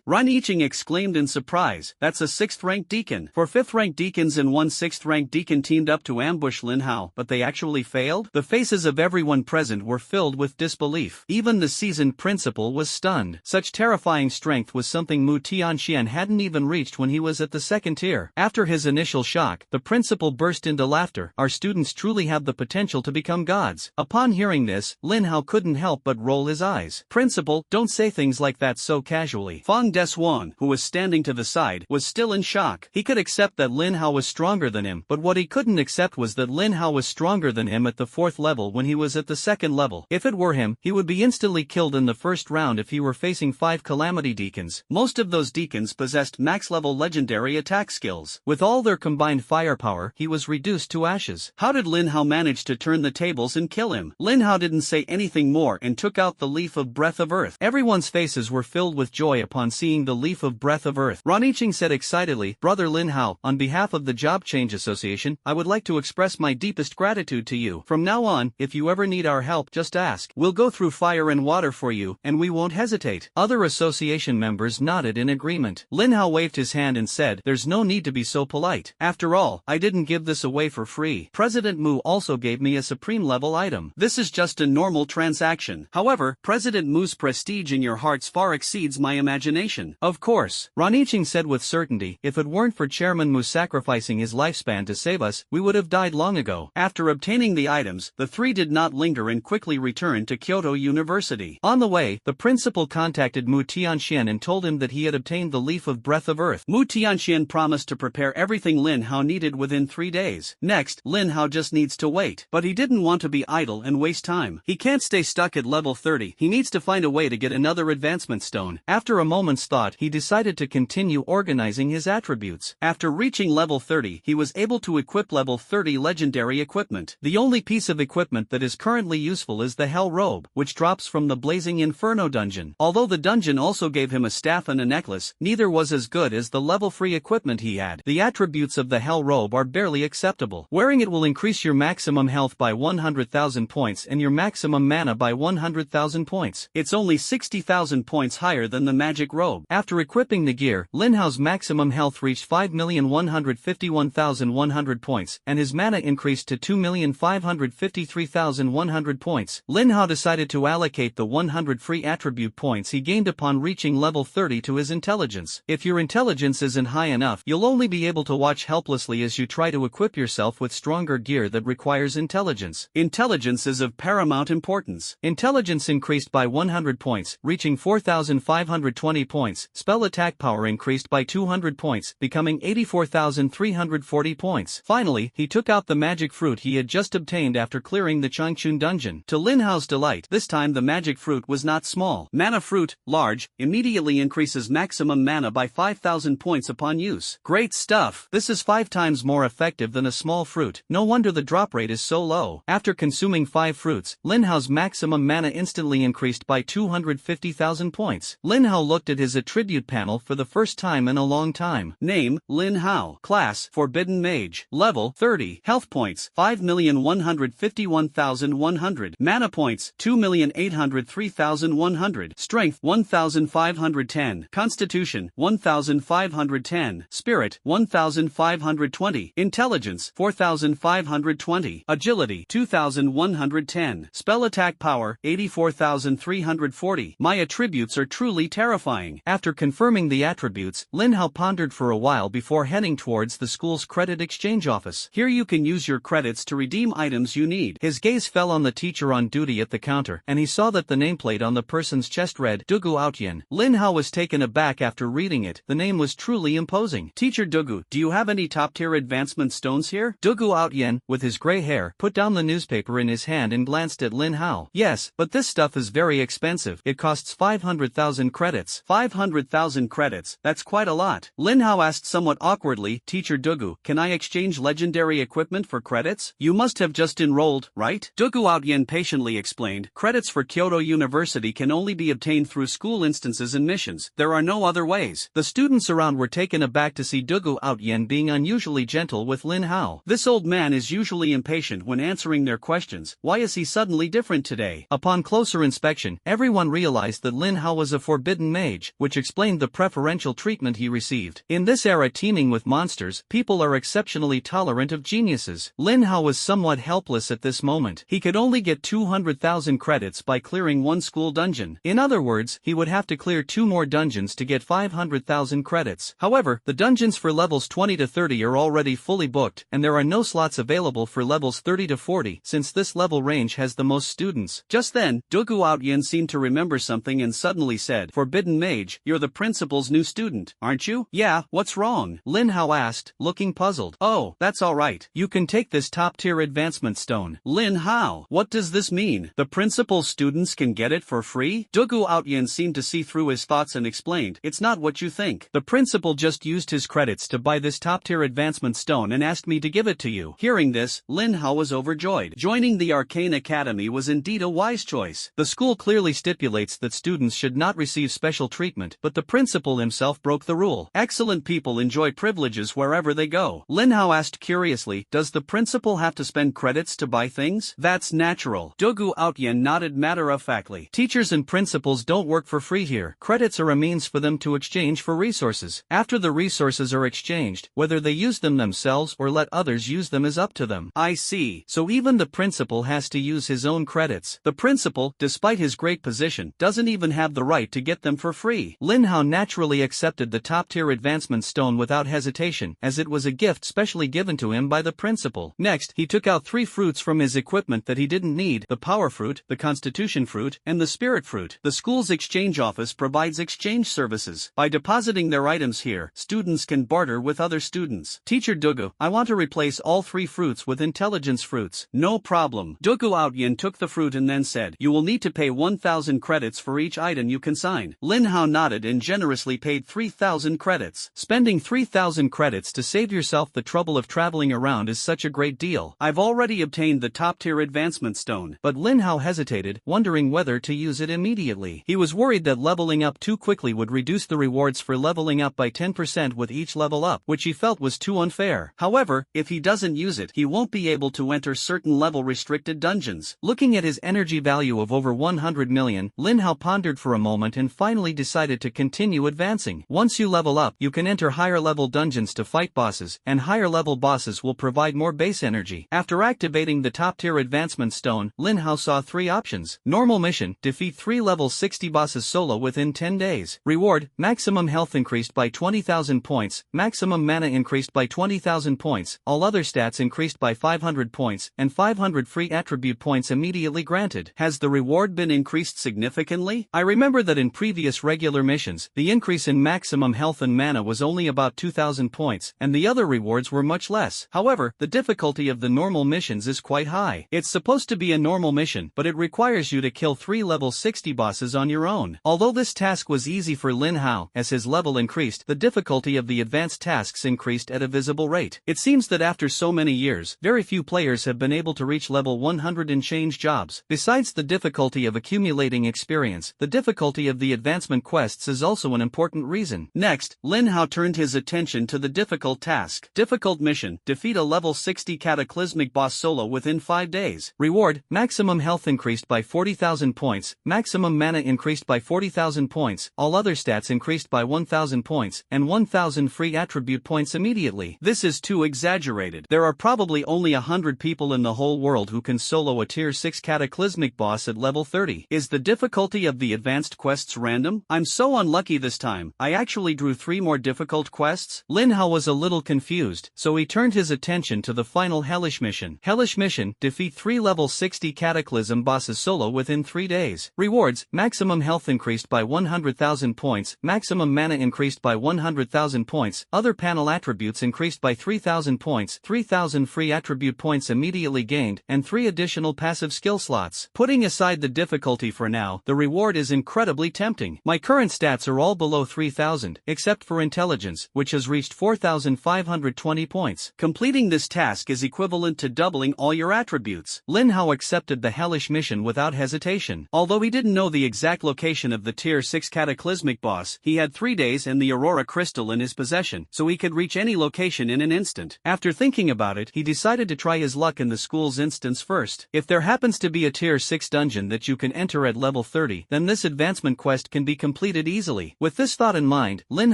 Ran Yicheng exclaimed in surprise, "That's a 6th-ranked deacon. For 5th-ranked deacon deacons and one 6th-ranked deacon teamed up to ambush Lin Hao, but they actually failed? The faces of everyone present were filled with disbelief. Even the seasoned principal was stunned. Such terrifying strength was something Mu Tianxian hadn't even reached when he was at the 2nd tier. After his initial shock, the principal burst into laughter. Our students truly have the potential to become gods. Upon hearing this, Lin Hao couldn't help but roll his eyes. Principal, don't say things like that so casually. Fang Desuan, who was standing to the side, was still in shock. He could accept that Lin Hao was stronger than him, but what he couldn't accept was that Lin Hao was stronger than him at the 4th level when he was at the 2nd level. If it were him, he would be instantly killed in the 1st round if he were facing 5 Calamity Deacons. Most of those deacons possessed max-level legendary attack skills. With all their combined firepower, he was reduced to ashes. How did Lin Hao manage to turn the tables and kill him? Lin Hao didn't say anything more and took out the leaf of Breath of Earth. Everyone's faces were filled with joy upon seeing the leaf of Breath of Earth. Raniching said excitedly, Brother Lin Hao, on behalf of the Job Change Association, I would like to express my deepest gratitude to you. From now on, if you ever need our help, just ask. We'll go through fire and water for you, and we won't hesitate. Other association members nodded in agreement. Lin Hao waved his hand and said, there's no need to be so polite. After all, I didn't give this away for free. President Mu also gave me a supreme level item. This is just a normal transaction. However, President Mu's prestige in your hearts far exceeds my imagination. Of course, Raniching said with certainty, if it weren't for Chairman Mu sacrificing his lifespan to save us, we would have died long ago. After obtaining the items, the three did not linger and quickly returned to Kyoto University. On the way, the principal contacted Mu Tianxian and told him that he had obtained the leaf of Breath of Earth. Mu Tianxian promised to prepare everything Lin Hao needed within 3 days. Next, Lin Hao just needs to wait. But he didn't want to be idle and waste time. He can't stay stuck at level 30. He needs to find a way to get another advancement stone. After a moment's thought, he decided to continue organizing his attributes. After reaching level 30, he was able to equip level 30 legendary equipment. The only piece of equipment that is currently useful is the Hell Robe, which drops from the Blazing Inferno dungeon. Although the dungeon also gave him a staff and a necklace, neither was as good as the level-free equipment he had. The attributes of the Hell Robe are barely acceptable. Wearing it will increase your maximum health by 100,000 points and your maximum mana by 100,000 points. It's only 60,000 points higher than the magic robe. After equipping the gear, Lin Hao's maximum health reached 5,151,100 points, and his mana increased to 2,553,100 points. Lin Hao decided to allocate the 100 free attribute points he gained upon reaching level 30 to his intelligence. If your intelligence isn't high enough, you'll only be able to watch helplessly as you try to equip yourself with stronger gear that requires intelligence. Intelligence is of paramount importance. Intelligence increased by 100 points, reaching 4,520 points. Spell attack power increased by 200 points, becoming 84,340 points. Finally, he took out the magic fruit he had just obtained after clearing the Changchun dungeon. To Lin Hao's delight, this time the magic fruit was not small. Mana fruit, large, immediately increases maximum mana by 5,000 points upon use. Great stuff! This is 5 times more effective than a small fruit. No wonder the drop rate is so low. After consuming 5 fruits, Lin Hao's maximum mana instantly increased by 250,000 points. Lin Hao looked at his attribute panel for the first time in a long time. Name, Lin Hao. Class, Forbidden Mage. Level, 30. Health points, 5,151,100. Mana points, 2,803,100. Strength, 1,510. Constitution, 1,510. Spirit, 1,520. Intelligence, 4,520. Agility, 2,110. Spell attack power, 84,340. My attributes are truly terrifying. After confirming the attributes, Lin Hao pondered for a while before heading towards the school's credit exchange office. Here you can use your credits to redeem items you need. His gaze fell on the teacher on duty at the counter, and he saw that the nameplate on the person's chest read, Dugu Outyen. Lin Hao was taken aback after reading it. The name was truly imposing. Teacher Dugu, do you have any top-tier advancement stones here? Dugu Outyen, with his gray hair, put down the newspaper in his hand and glanced at Lin Hao. Yes, but this stuff is very expensive. It costs 500,000 credits. 500,000 credits, that's quite a lot. Lin Hao asked somewhat awkwardly, Teacher Dugu, can I exchange legendary equipment for credits? You must have just enrolled, right? Dugu Outyen patiently explained, credits for Kyoto University can only be obtained through school instances and missions. There are no other ways. The students around were taken aback to see Dugu Outyen being unusually gentle with Lin Hao. This old man is usually impatient when answering their questions. Why is he suddenly different today? Upon closer inspection, everyone realized that Lin Hao was a forbidden mage, which explained the preferential treatment he received. In this era teeming with monsters, monsters, people are exceptionally tolerant of geniuses. Lin Hao was somewhat helpless at this moment. He could only get 200,000 credits by clearing one school dungeon. In other words, he would have to clear 2 more dungeons to get 500,000 credits. However, the dungeons for levels 20 to 30 are already fully booked, and there are no slots available for levels 30 to 40 since this level range has the most students. Just then, Dugu Outyin seemed to remember something and suddenly said, "Forbidden Mage, you're the principal's new student, aren't you?" "Yeah, what's wrong?" Lin Hao asked, looking puzzled. "Oh, that's alright. You can take this top-tier advancement stone." Lin Hao, what does this mean? The principal's students can get it for free? Dugu Outyin seemed to see through his thoughts and explained, "It's not what you think. The principal just used his credits to buy this top-tier advancement stone and asked me to give it to you." Hearing this, Lin Hao was overjoyed. Joining the Arcane Academy was indeed a wise choice. The school clearly stipulates that students should not receive special treatment, but the principal himself broke the rule. Excellent people enjoy privileges wherever they go. Lin Hao asked curiously, "Does the principal have to spend credits to buy things?" "That's natural." Dugu Outyin nodded matter-of-factly. "Teachers and principals don't work for free here. Credits are a means for them to exchange for resources. After the resources are exchanged, whether they use them themselves or let others use them is up to them." "I see. So even the principal has to use his own credits." The principal, despite his great position, doesn't even have the right to get them for free. Lin Hao naturally accepted the top-tier advancement stone without hesitation, as it was a gift specially given to him by the principal. Next, he took out 3 fruits from his equipment that he didn't need: the power fruit, the constitution fruit, and the spirit fruit. The school's exchange office provides exchange services. By depositing their items here, students can barter with other students. "Teacher Dugu, I want to replace all 3 fruits with intelligence fruits." "No problem." Dugu Outyin took the fruit and then said, "You will need to pay 1,000 credits for each item you consign." Lin Hao nodded and generously paid 3,000 credits. Spending 3,000 credits to save yourself the trouble of traveling around is such a great deal. "I've already obtained the top-tier advancement stone." But Lin Hao hesitated, wondering whether to use it immediately. He was worried that leveling up too quickly would reduce the rewards for leveling up by 10% with each level up, which he felt was too unfair. However, if he doesn't use it, he won't be able to enter certain level-restricted dungeons. Looking at his energy value of over 100 million, Lin Hao pondered for a moment and finally decided to continue advancing. Once you level up, you can enter higher-level dungeons to fight bosses, and higher-level bosses will provide more base energy. After activating the top-tier advancement stone, Lin Hao saw 3 options. Normal mission, defeat 3 level 60 bosses solo within 10 days. Reward, maximum health increased by 20,000 points, maximum mana increased by 20,000 points, all other stats increased by 500 points, and 500 free attribute points immediately granted. Has the reward been increased significantly? I remember that in previous regular missions, the increase in maximum health and mana was only about 2,000 points, and the other rewards were much less. However, the difficulty of the normal missions is quite high. It's supposed to be a normal mission, but it requires you to kill 3 level 60 bosses on your own. Although this task was easy for Lin Hao, as his level increased, the difficulty of the advanced tasks increased at a visible rate. It seems that after so many years, very few players have been able to reach level 100 and change jobs. Besides the difficulty of accumulating experience, the difficulty of the advancement quests is also an important reason. Next, Lin Hao turned his attention to the difficult task. Difficult mission, defeat a level 60 cataclysmic boss solo within 5 days. Reward, maximum health increased by 40,000 points, maximum mana increased by 40,000 points, all other stats increased by 1,000 points, and 1,000 free attribute points immediately. This is too exaggerated. There are probably only 100 people in the whole world who can solo a tier 6 cataclysmic boss at level 30. Is the difficulty of the advanced quests random? I'm so unlucky this time. I actually drew 3 more difficult quests? Lin Hao was a little confused, so he turned his attention to the final Hellish mission. Hellish mission, defeat 3 level 60 cataclysm bosses solo within 3 days. Rewards, maximum health increased by 100,000 points, maximum mana increased by 100,000 points, other panel attributes increased by 3,000 points, 3,000 free attribute points immediately gained, and 3 additional passive skill slots. Putting aside the difficulty for now, the reward is incredibly tempting. My current stats are all below 3,000, except for intelligence, which has reached 4,520 points. Completing this task is equivalent to doubling all your attributes. Lin Hao accepted the hellish mission without hesitation. Although he didn't know the exact location of the tier 6 cataclysmic boss, he had 3 days and the Aurora crystal in his possession, so he could reach any location in an instant. After thinking about it, he decided to try his luck in the school's instance first. If there happens to be a tier 6 dungeon that you can enter at level 30, then this advancement quest can be completed easily. With this thought in mind, Lin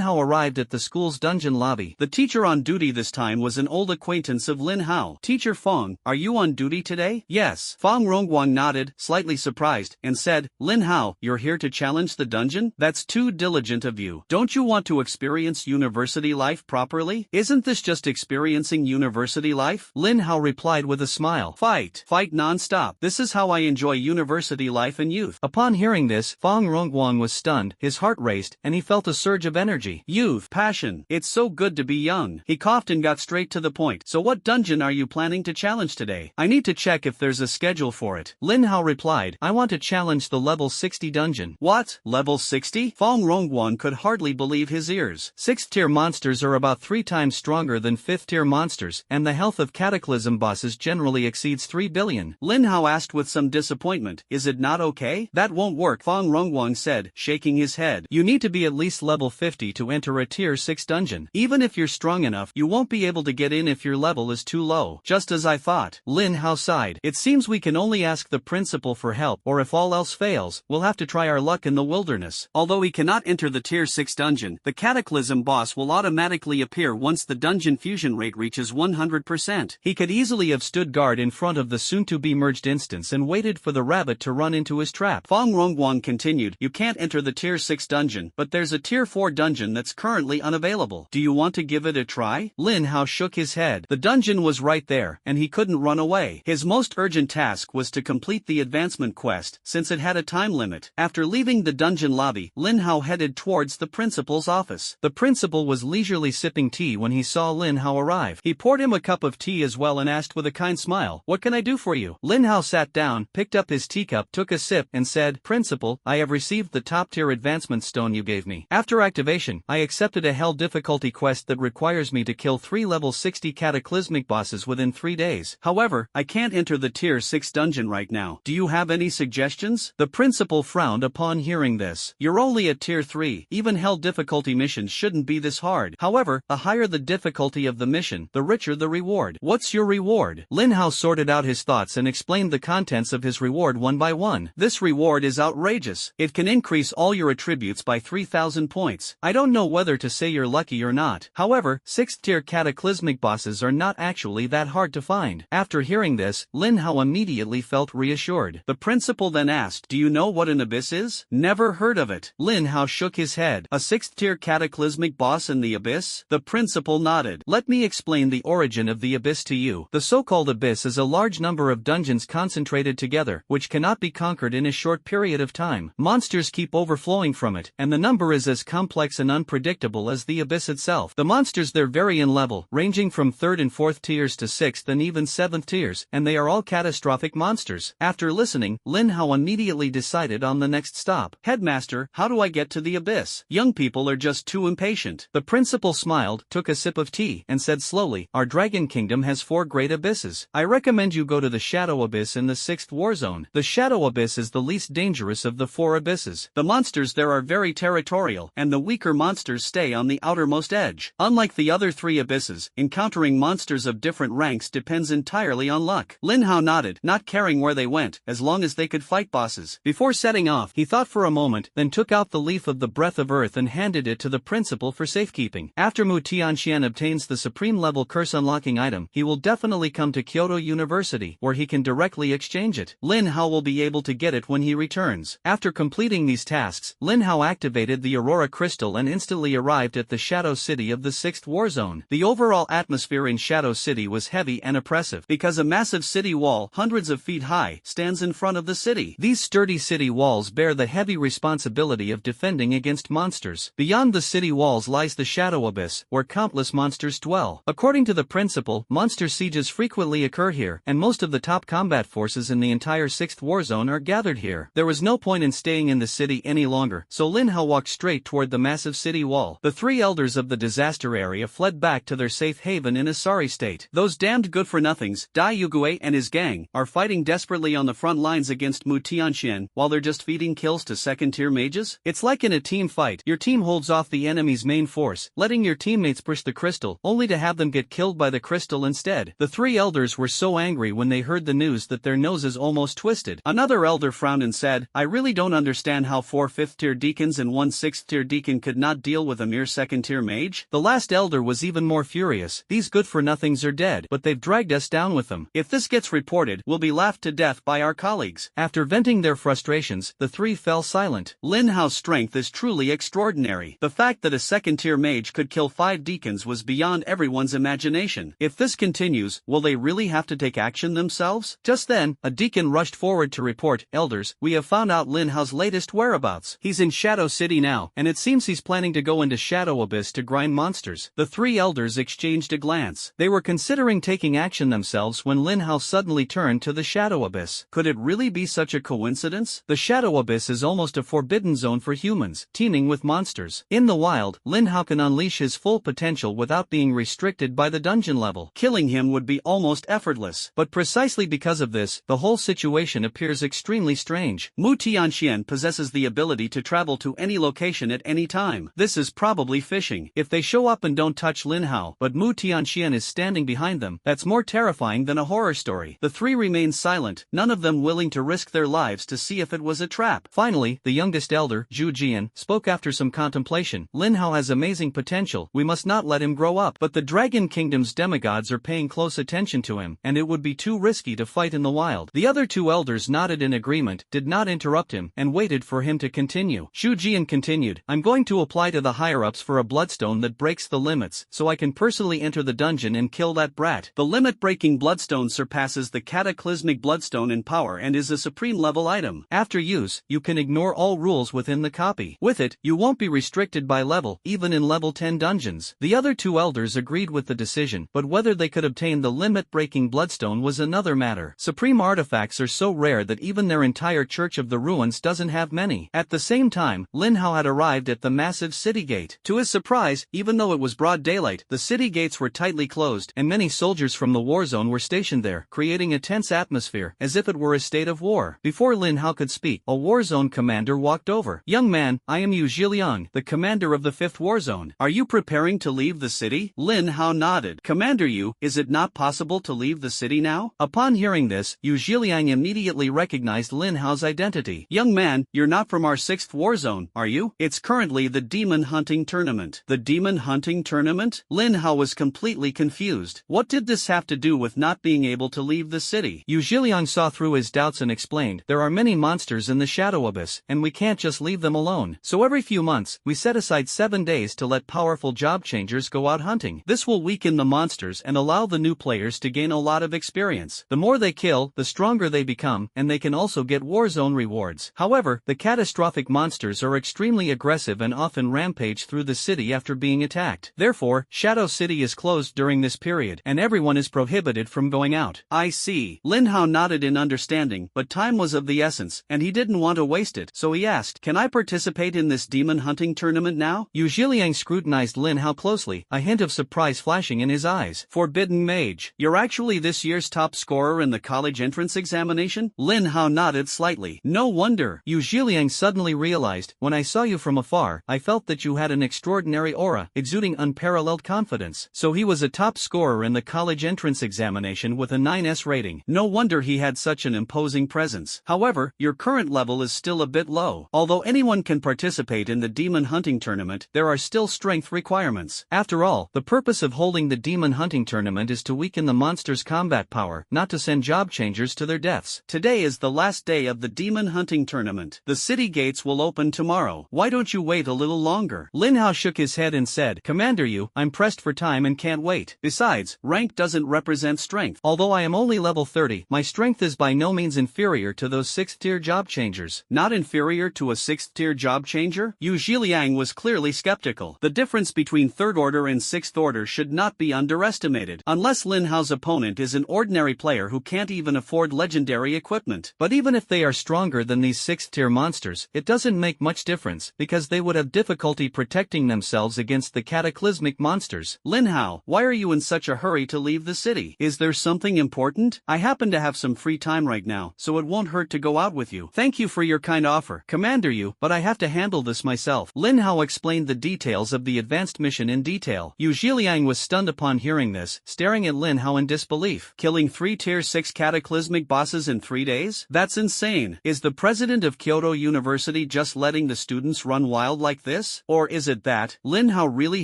Hao arrived at the school's dungeon lobby. The The teacher on duty this time was an old acquaintance of Lin Hao. Teacher Fong, are you on duty today? Yes. Fong Rongguang nodded, slightly surprised, and said, Lin Hao, you're here to challenge the dungeon? That's too diligent of you. Don't you want to experience university life properly? Isn't this just experiencing university life? Lin Hao replied with a smile. Fight non-stop. This is how I enjoy university life and youth. Upon hearing this, Fong Rongguang was stunned, his heart raced, and he felt a surge of energy. Youth, passion, it's so good to be young. He coughed and got straight to the point. So what dungeon are you planning to challenge today? I need to check if there's a schedule for it. Lin Hao replied, I want to challenge the level 60 dungeon. What? Level 60? Fong Rongguang could hardly believe his ears. 6th tier monsters are about 3 times stronger than 5th tier monsters, and the health of cataclysm bosses generally exceeds 3 billion. Lin Hao asked with some disappointment, is it not okay? That won't work, Fong Rongguang said, shaking his head. You need to be at least level 50 to enter a tier 6 dungeon. Even if you're strong enough, you won't be able to get in if your level is too low. Just as I thought. Lin Hao sighed. It seems we can only ask the principal for help, or if all else fails, we'll have to try our luck in the wilderness. Although he cannot enter the tier 6 dungeon, the cataclysm boss will automatically appear once the dungeon fusion rate reaches 100%. He could easily have stood guard in front of the soon-to-be merged instance and waited for the rabbit to run into his trap. Fong Rongguang continued, you can't enter the tier 6 dungeon, but there's a tier 4 dungeon that's currently unavailable. Do you want to give it a try? Lin Hao shook his head. The dungeon was right there, and he couldn't run away. His most urgent task was to complete the advancement quest, since it had a time limit. After leaving the dungeon lobby, Lin Hao headed towards the principal's office. The principal was leisurely sipping tea when he saw Lin Hao arrive. He poured him a cup of tea as well and asked with a kind smile, what can I do for you? Lin Hao sat down, picked up his teacup, took a sip, and said, Principal, I have received the top-tier advancement stone you gave me. After activation, I accepted a hell difficulty quest that requires me to kill 3 level 60 cataclysmic bosses within 3 days. However, I can't enter the tier 6 dungeon right now. Do you have any suggestions? The principal frowned upon hearing this. You're only at tier 3. Even hell difficulty missions shouldn't be this hard. However, the higher the difficulty of the mission, the richer the reward. What's your reward? Lin Hao sorted out his thoughts and explained the contents of his reward one by one. This reward is outrageous. It can increase all your attributes by 3,000 points. I don't know whether to say you're lucky or not. However, 6th tier cataclysmic bosses are not actually that hard to find. After hearing this, Lin Hao immediately felt reassured. The principal then asked, do you know what an abyss is? Never heard of it. Lin Hao shook his head. A 6th tier cataclysmic boss in the abyss? The principal nodded. Let me explain the origin of the abyss to you. The so-called abyss is a large number of dungeons concentrated together, which cannot be conquered in a short period of time. Monsters keep overflowing from it, and the number is as complex and unpredictable as the abyss itself. The monsters there vary in level, ranging from 3rd and 4th tiers to 6th and even 7th tiers, and they are all catastrophic monsters. After listening, Lin Hao immediately decided on the next stop. Headmaster, how do I get to the abyss? Young people are just too impatient. The principal smiled, took a sip of tea, and said slowly, our Dragon Kingdom has 4 great abysses. I recommend you go to the Shadow Abyss in the 6th war zone. The Shadow Abyss is the least dangerous of the 4 abysses. The monsters there are very territorial, and the weaker monsters stay on the outermost edge. Unlike the other 3 abysses, encountering monsters of different ranks depends entirely on luck. Lin Hao nodded, not caring where they went, as long as they could fight bosses. Before setting off, he thought for a moment, then took out the leaf of the Breath of Earth and handed it to the principal for safekeeping. After Mu Tianxian obtains the supreme level curse unlocking item, he will definitely come to Kyoto University, where he can directly exchange it. Lin Hao will be able to get it when he returns. After completing these tasks, Lin Hao activated the Aurora Crystal and instantly arrived at the Shadow City of the 6th war zone. The overall atmosphere in Shadow City was heavy and oppressive, because a massive city wall, hundreds of feet high, stands in front of the city. These sturdy city walls bear the heavy responsibility of defending against monsters. Beyond the city walls lies the Shadow Abyss, where countless monsters dwell. According to the principal, monster sieges frequently occur here, and most of the top combat forces in the entire 6th war zone are gathered here. There was no point in staying in the city any longer, so Lin Hao walked straight toward the massive city wall. The 3 elders of the disaster area fled back to their safe haven in a sorry state. Those damned good-for-nothings, Dai Yugue and his gang, are fighting desperately on the front lines against Mu Tianxian, while they're just feeding kills to second-tier mages? It's like in a team fight, your team holds off the enemy's main force, letting your teammates push the crystal, only to have them get killed by the crystal instead. The 3 elders were so angry when they heard the news that their noses almost twisted. Another elder frowned and said, I really don't understand how 4 5th-tier deacons and 1 6th-tier deacon could not deal with a mere second-tier mage. The last elder was even more furious. These good-for-nothings are dead, but they've dragged us down with them. If this gets reported, we'll be laughed to death by our colleagues. After venting their frustrations, the three fell silent. Lin Hao's strength is truly extraordinary. The fact that a second-tier mage could kill 5 deacons was beyond everyone's imagination. If this continues, will they really have to take action themselves? Just then, a deacon rushed forward to report, "Elders, we have found out Lin Hao's latest whereabouts. He's in Shadow City now, and it seems he's planning to go into Shadow Abyss to grind monsters." The 3 elders exchanged a glance. They were considering taking action themselves when Lin Hao suddenly turned to the Shadow Abyss. Could it really be such a coincidence? The Shadow Abyss is almost a forbidden zone for humans, teeming with monsters. In the wild, Lin Hao can unleash his full potential without being restricted by the dungeon level. Killing him would be almost effortless. But precisely because of this, the whole situation appears extremely strange. Mu Tianxian possesses the ability to travel to any location at any time. This is probably phishing. If they show up and don't touch Lin Hao, but Mu Tianxian is standing behind them, that's more terrifying than a horror story. The 3 remained silent, none of them willing to risk their lives to see if it was a trap. Finally, the youngest elder, Zhu Jian, spoke after some contemplation. "Lin Hao has amazing potential, we must not let him grow up. But the Dragon Kingdom's demigods are paying close attention to him, and it would be too risky to fight in the wild." The other 2 elders nodded in agreement, did not interrupt him, and waited for him to continue. Zhu Jian continued, "I'm going to apply to the higher-ups for a bloodstone that breaks the limits, so I can personally enter the dungeon and kill that brat. The limit-breaking bloodstone surpasses the cataclysmic bloodstone in power and is a supreme-level item. After use, you can ignore all rules within the copy. With it, you won't be restricted by level, even in level 10 dungeons." The other 2 elders agreed with the decision, but whether they could obtain the limit-breaking bloodstone was another matter. Supreme artifacts are so rare that even their entire Church of the Ruins doesn't have many. At the same time, Lin Hao had arrived at the massive city gate. To his surprise, even though it was broad daylight, the city gates were tightly closed, and many soldiers from the war zone were stationed there, creating a tense atmosphere, as if it were a state of war. Before Lin Hao could speak, a war zone commander walked over. "Young man, I am Yu Zhiliang, the commander of the 5th war zone. Are you preparing to leave the city?" Lin Hao nodded. "Commander Yu, is it not possible to leave the city now?" Upon hearing this, Yu Zhiliang immediately recognized Lin Hao's identity. "Young man, you're not from our 6th war zone, are you? It's currently the demon hunting tournament." "The demon hunting tournament?" Lin Hao was completely confused. What did this have to do with not being able to leave the city? Yu Zhiliang saw through his doubts and explained, "There are many monsters in the Shadow Abyss, and we can't just leave them alone. So every few months, we set aside 7 days to let powerful job changers go out hunting. This will weaken the monsters and allow the new players to gain a lot of experience. The more they kill, the stronger they become, and they can also get war zone rewards. However, the catastrophic monsters are extremely aggressive and often rampage through the city after being attacked. Therefore, Shadow City is closed during this period, and everyone is prohibited from going out." "I see." Lin Hao nodded in understanding, but time was of the essence, and he didn't want to waste it, so he asked, "Can I participate in this demon hunting tournament now?" Yu Zhiliang scrutinized Lin Hao closely, a hint of surprise flashing in his eyes. "Forbidden mage. You're actually this year's top scorer in the college entrance examination?" Lin Hao nodded slightly. "No wonder." Yu Zhiliang suddenly realized, "When I saw you from afar, I felt that you had an extraordinary aura, exuding unparalleled confidence." So he was a top scorer in the college entrance examination with a 9S rating. No wonder he had such an imposing presence. "However, your current level is still a bit low. Although anyone can participate in the demon hunting tournament, there are still strength requirements. After all, the purpose of holding the demon hunting tournament is to weaken the monster's combat power, not to send job changers to their deaths. Today is the last day of the demon hunting tournament. The city gates will open tomorrow. Why don't you wait a little longer?" Lin Hao shook his head and said, "Commander Yu, I'm pressed for time and can't wait. Besides, rank doesn't represent strength. Although I am only level 30, my strength is by no means inferior to those 6th-tier job changers." "Not inferior to a 6th-tier job changer?" Yu Zhiliang was clearly skeptical. The difference between 3rd order and 6th order should not be underestimated. Unless Lin Hao's opponent is an ordinary player who can't even afford legendary equipment. But even if they are stronger than these 6th-tier monsters, it doesn't make much difference, because they would have difficulty protecting themselves against the cataclysmic monsters. "Lin Hao, why are you in such a hurry to leave the city? Is there something important?" "I happen to have some free time right now, so it won't hurt to go out with you." "Thank you for your kind offer, Commander Yu, but I have to handle this myself." Lin Hao explained the details of the advanced mission in detail. Yu Zhiliang was stunned upon hearing this, staring at Lin Hao in disbelief. "Killing 3 tier 6 cataclysmic bosses in 3 days? That's insane. Is the president of Kyoto University just letting the students run wild like this? Or is it that Lin Hao really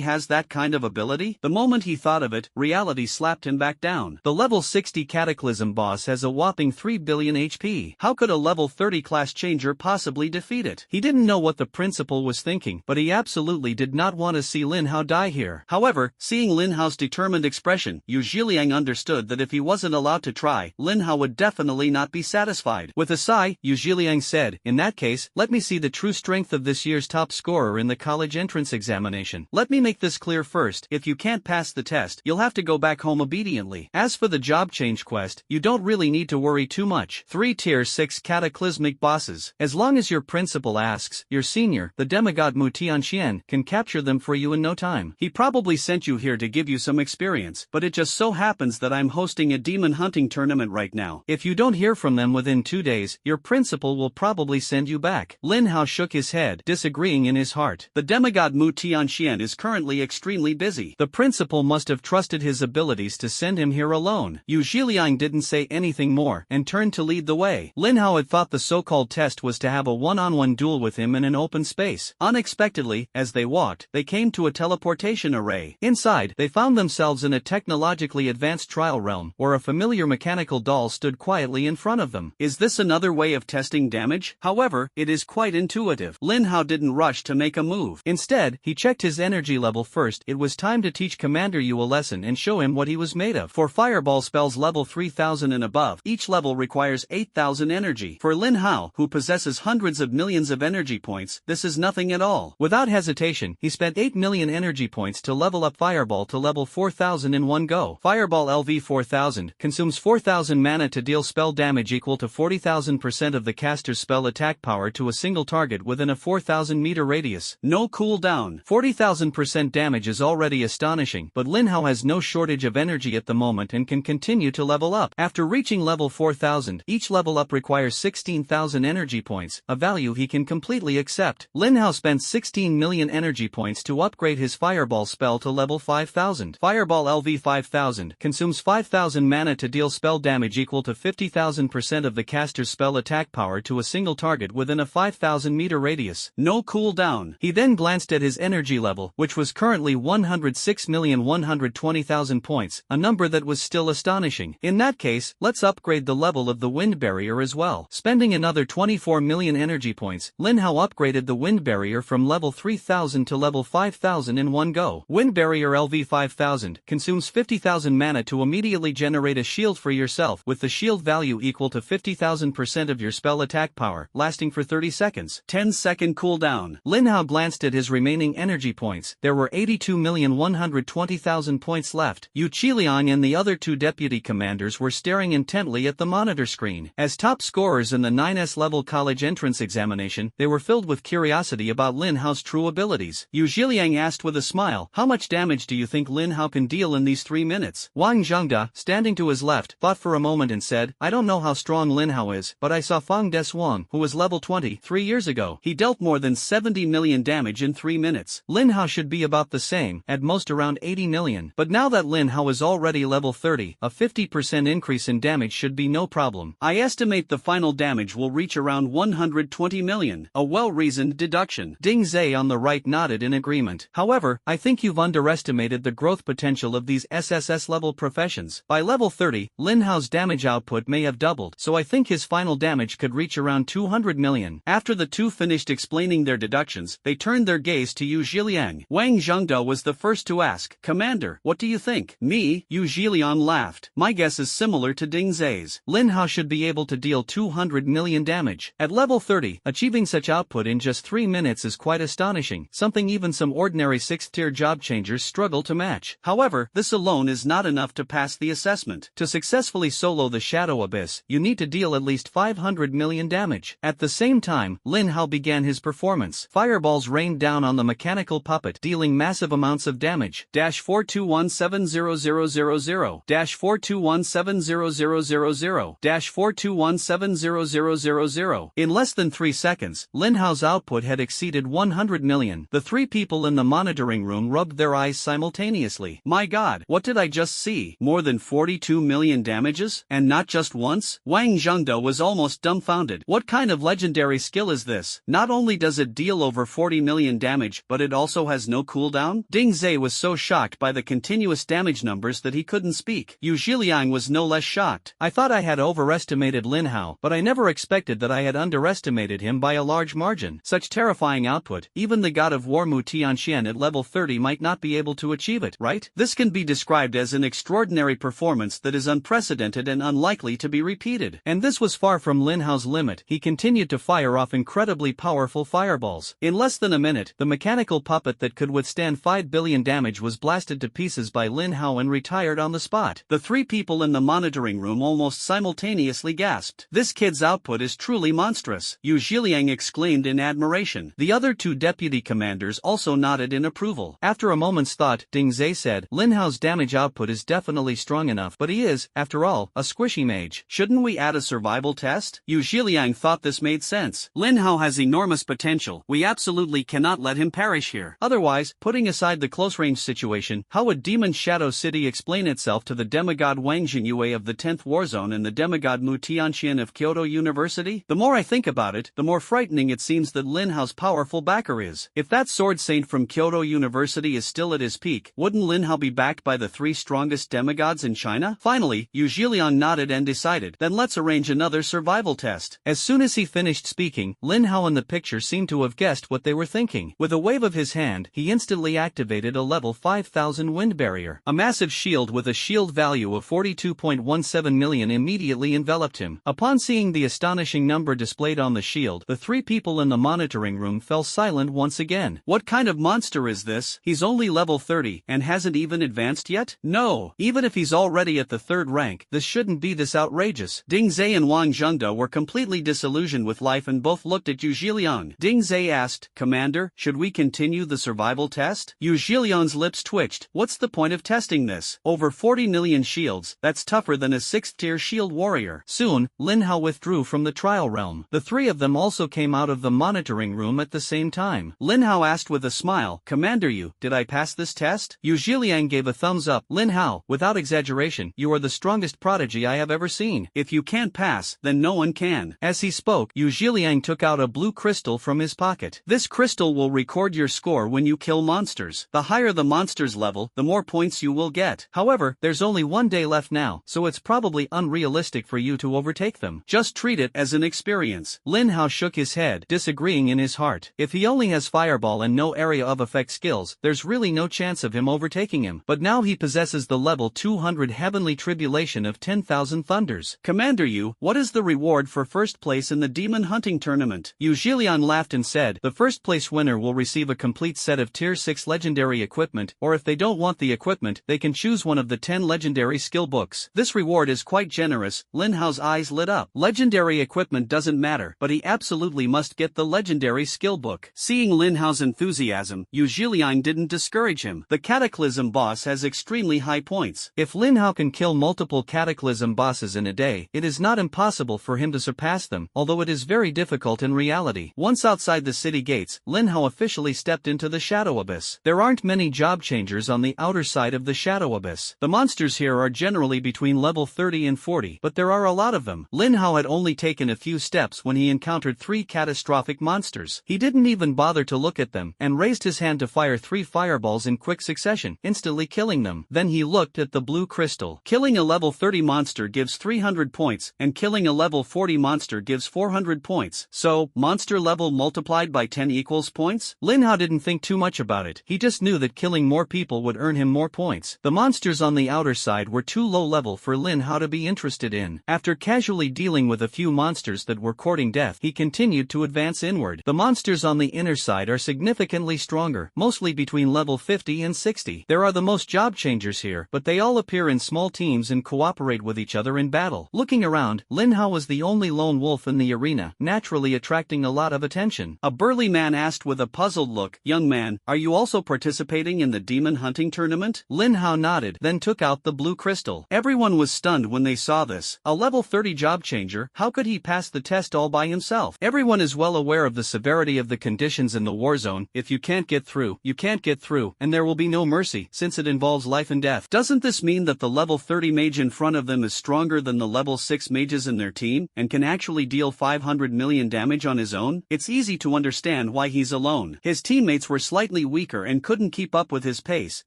has that kind of ability? The moment he thought of it, reality slapped him back down. The level 60 Cataclysm boss has a whopping 3 billion HP. How could a level 30 class changer possibly defeat it? He didn't know what the principal was thinking, but he absolutely did not want to see Lin Hao die here. However, seeing Lin Hao's determined expression, Yu Zhiliang understood that if he wasn't allowed to try, Lin Hao would definitely not be satisfied. With a sigh, Yu Zhiliang said, "In that case, let me see the true strength of this year's top scorer in the college entrance examination. Let me make this clear first, if you can't pass the test, you'll have to go back home obediently. As for the job change quest, you don't really need to worry too much. 3 tier 6 cataclysmic bosses. As long as your principal asks, your senior, the demigod Mu Tianxian, can capture them for you in no time. He probably sent you here to give you some experience, but it just so happens that I'm hosting a demon hunting tournament right now. If you don't hear from them within 2 days, your principal will probably send you back." Lin Hao shook his head, disagreeing in his heart. The demigod Mu Tianxian is currently extremely busy. The principal must have trusted his abilities to send him here alone. Yu Zhiliang didn't say anything more, and turned to lead the way. Lin Hao had thought the so-called test was to have a one-on-one duel with him in an open space. Unexpectedly, as they walked, they came to a teleportation array. Inside, they found themselves in a technologically advanced trial realm, where a familiar mechanical doll stood quietly in front of them. Is this another way of testing damage? However, it is quite intuitive. Lin Hao didn't rush to make a move. Instead, he checked his energy level first. It was time to teach Commander Yu a lesson and show him what he was made of. For fireball spells level 3000 and above, each level requires 8000 energy. For Lin Hao, who possesses hundreds of millions of energy points, this is nothing at all. Without hesitation, he spent 8 million energy points to level up fireball to level 4000 in one go. Fireball LV 4000 consumes 4000 mana to deal spell damage equal to 40,000% of the caster's spell attack power to a single target within a 4000 meter radius. No cooldown. 40,000% damage is already astonishing, but Lin Hao has no shortage of energy at the moment and can continue to level up. After reaching level 4000, each level up requires 16,000 energy points, a value he can completely accept. Lin Hao spent 16 million energy points to upgrade his fireball spell to level 5000. Fireball LV 5000 consumes 5000 mana to deal spell damage equal to 50,000% of the caster's spell attack power to a single target within a 5000 meter radius. No cooldown. He then glanced at his energy level, which was currently 106,120,000 points, a number that was still astonishing. In that case, let's upgrade the level of the wind barrier as well. Spending another 24 million energy points, Lin Hao upgraded the wind barrier from level 3000 to level 5000 in one go. Wind barrier LV 5000 consumes 50,000 mana to immediately generate a shield for yourself, with the shield value equal to 50,000% of your spell attack power, lasting for 30 seconds. 10-second cooldown. Lin Hao glanced at his remaining energy points. There were 82,120,000 points left. Yu Zhiliang and the other 2 deputy commanders were staring intently at the monitor screen. As top scorers in the 9S level college entrance examination, they were filled with curiosity about Lin Hao's true abilities. Yu Zhiliang asked with a smile, "How much damage do you think Lin Hao can deal in these 3 minutes?" Wang Zhengda, standing to his left, thought for a moment and said, "I don't know how strong Lin Hao is, but I saw Fang Desuang, who was level 20, 3 years ago. He dealt more than 70 million damage in 3 minutes. Lin Hao should be about the same, at most around 80 million. But now that Lin Hao is already level 30, a 50% increase in damage should be no problem. I estimate the final damage will reach around 120 million. A well-reasoned deduction." Ding Zai on the right nodded in agreement. "However, I think you've underestimated the growth potential of these SSS level professions. By level 30, Lin Hao's damage output may have doubled, so I think his final damage could reach around 200 million. After the two finished explaining their deductions, they turned their gaze to Yu Zhiliang. Wang Zhengda was the first to ask, "Commander, what do you think?" "Me?" Yu Zhiliang laughed. "My guess is similar to Ding Zai's. Lin Hao should be able to deal 200 million damage. At level 30, achieving such output in just 3 minutes is quite astonishing, something even some ordinary 6th-tier job changers struggle to match. However, this alone is not enough to pass the assessment. To successfully solo the Shadow Abyss, you need to deal at least 500 million damage." At the same time, Lin Hao began his performance. Fireballs rained down on the mechanical puppet, dealing massive amounts of damage. -4217000 -4217000 -4217000. In less than 3 seconds, Lin Hao's output had exceeded 100 million. The 3 people in the monitoring room rubbed their eyes simultaneously. My god, what did I just see? More than 42 million damages? And not just once? Wang Zhengda was almost dumbfounded. What kind of legendary skill is this? Not only does it deal over 40 million damage, but it also has no no cooldown? Ding Zai was so shocked by the continuous damage numbers that he couldn't speak. Yu Zhiliang was no less shocked. I thought I had overestimated Lin Hao, but I never expected that I had underestimated him by a large margin. Such terrifying output, even the god of war Mu Tianxian at level 30 might not be able to achieve it, right? This can be described as an extraordinary performance that is unprecedented and unlikely to be repeated. And this was far from Lin Hao's limit. He continued to fire off incredibly powerful fireballs. In less than a minute, the mechanical puppet that could withstand 5 billion damage was blasted to pieces by Lin Hao and retired on the spot. The three people in the monitoring room almost simultaneously gasped. This kid's output is truly monstrous, Yu Zhiliang exclaimed in admiration. The other two deputy commanders also nodded in approval. After a moment's thought, Ding Zai said, Lin Hao's damage output is definitely strong enough, but he is, after all, a squishy mage. Shouldn't we add a survival test? Yu Zhiliang thought this made sense. Lin Hao has enormous potential. We absolutely cannot let him perish here. Otherwise, putting aside the close-range situation, how would Demon Shadow City explain itself to the demigod Wang Jinyue of the 10th Warzone and the demigod Mu Tianxian of Kyoto University? The more I think about it, the more frightening it seems that Lin Hao's powerful backer is. If that sword saint from Kyoto University is still at his peak, wouldn't Lin Hao be backed by the three strongest demigods in China? Finally, Yu Zhiliang nodded and decided, then let's arrange another survival test. As soon as he finished speaking, Lin Hao in the picture seemed to have guessed what they were thinking. With a wave of his hand, he instantly activated a level 5000 wind barrier. A massive shield with a shield value of 42.17 million immediately enveloped him. Upon seeing the astonishing number displayed on the shield, the three people in the monitoring room fell silent once again. What kind of monster is this? He's only level 30 and hasn't even advanced yet? No, even if he's already at the 3rd rank, this shouldn't be this outrageous. Ding Zai and Wang Zhengde were completely disillusioned with life and both looked at Yu Zhiliang. Ding Zai asked, Commander, should we continue the survival test? Yu Zhiliang's lips twitched. What's the point of testing this? Over 40 million shields, that's tougher than a 6th tier shield warrior. Soon, Lin Hao withdrew from the trial realm. The three of them also came out of the monitoring room at the same time. Lin Hao asked with a smile, Commander Yu, did I pass this test? Yu Zhiliang gave a thumbs up. Lin Hao, without exaggeration, you are the strongest prodigy I have ever seen. If you can't pass, then no one can. As he spoke, Yu Zhiliang took out a blue crystal from his pocket. This crystal will record your score when you kill monsters. The higher the monster's level, the more points you will get. However, there's only one day left now, so it's probably unrealistic for you to overtake them. Just treat it as an experience. Lin Hao shook his head, disagreeing in his heart. If he only has fireball and no area of effect skills, there's really no chance of him overtaking him. But now he possesses the level 200 heavenly tribulation of 10,000 thunders. Commander Yu, what is the reward for first place in the demon hunting tournament? Yu Zhiliang laughed and said, the first place winner will receive a complete set of tier 6 legendary equipment, or if they don't want the equipment, they can choose one of the 10 legendary skill books. This reward is quite generous. Lin Hao's eyes lit up. Legendary equipment doesn't matter, but he absolutely must get the legendary skill book. Seeing Lin Hao's enthusiasm, Yu Zhiliang didn't discourage him. The Cataclysm boss has extremely high points. If Lin Hao can kill multiple Cataclysm bosses in a day, it is not impossible for him to surpass them, although it is very difficult in reality. Once outside the city gates, Lin Hao officially stepped into the Shadow Abyss. There aren't many job changers on the outer side of the Shadow Abyss. The monsters here are generally between level 30 and 40, but there are a lot of them. Lin Hao had only taken a few steps when he encountered 3 catastrophic monsters. He didn't even bother to look at them, and raised his hand to fire 3 fireballs in quick succession, instantly killing them. Then he looked at the blue crystal. Killing a level 30 monster gives 300 points, and killing a level 40 monster gives 400 points. So, monster level multiplied by 10 equals points? Lin Hao didn't think too much about it. He just knew that killing more people would earn him more points. The monsters on the outer side were too low level for Lin Hao to be interested in. After casually dealing with a few monsters that were courting death, he continued to advance inward. The monsters on the inner side are significantly stronger, mostly between level 50 and 60. There are the most job changers here, but they all appear in small teams and cooperate with each other in battle. Looking around, Lin Hao was the only lone wolf in the arena, naturally attracting a lot of attention. A burly man asked with a puzzled look, young man, are you also participating in the demon hunting tournament? Lin Hao nodded, then took out the blue crystal. Everyone was stunned when they saw this. A level 30 job changer, how could he pass the test all by himself? Everyone is well aware of the severity of the conditions in the war zone. If you can't get through, you can't get through, and there will be no mercy, since it involves life and death. Doesn't this mean that the level 30 mage in front of them is stronger than the level 6 mages in their team, and can actually deal 500 million damage on his own? It's easy to understand why he's alone. His teammates were slightly slightly weaker and couldn't keep up with his pace,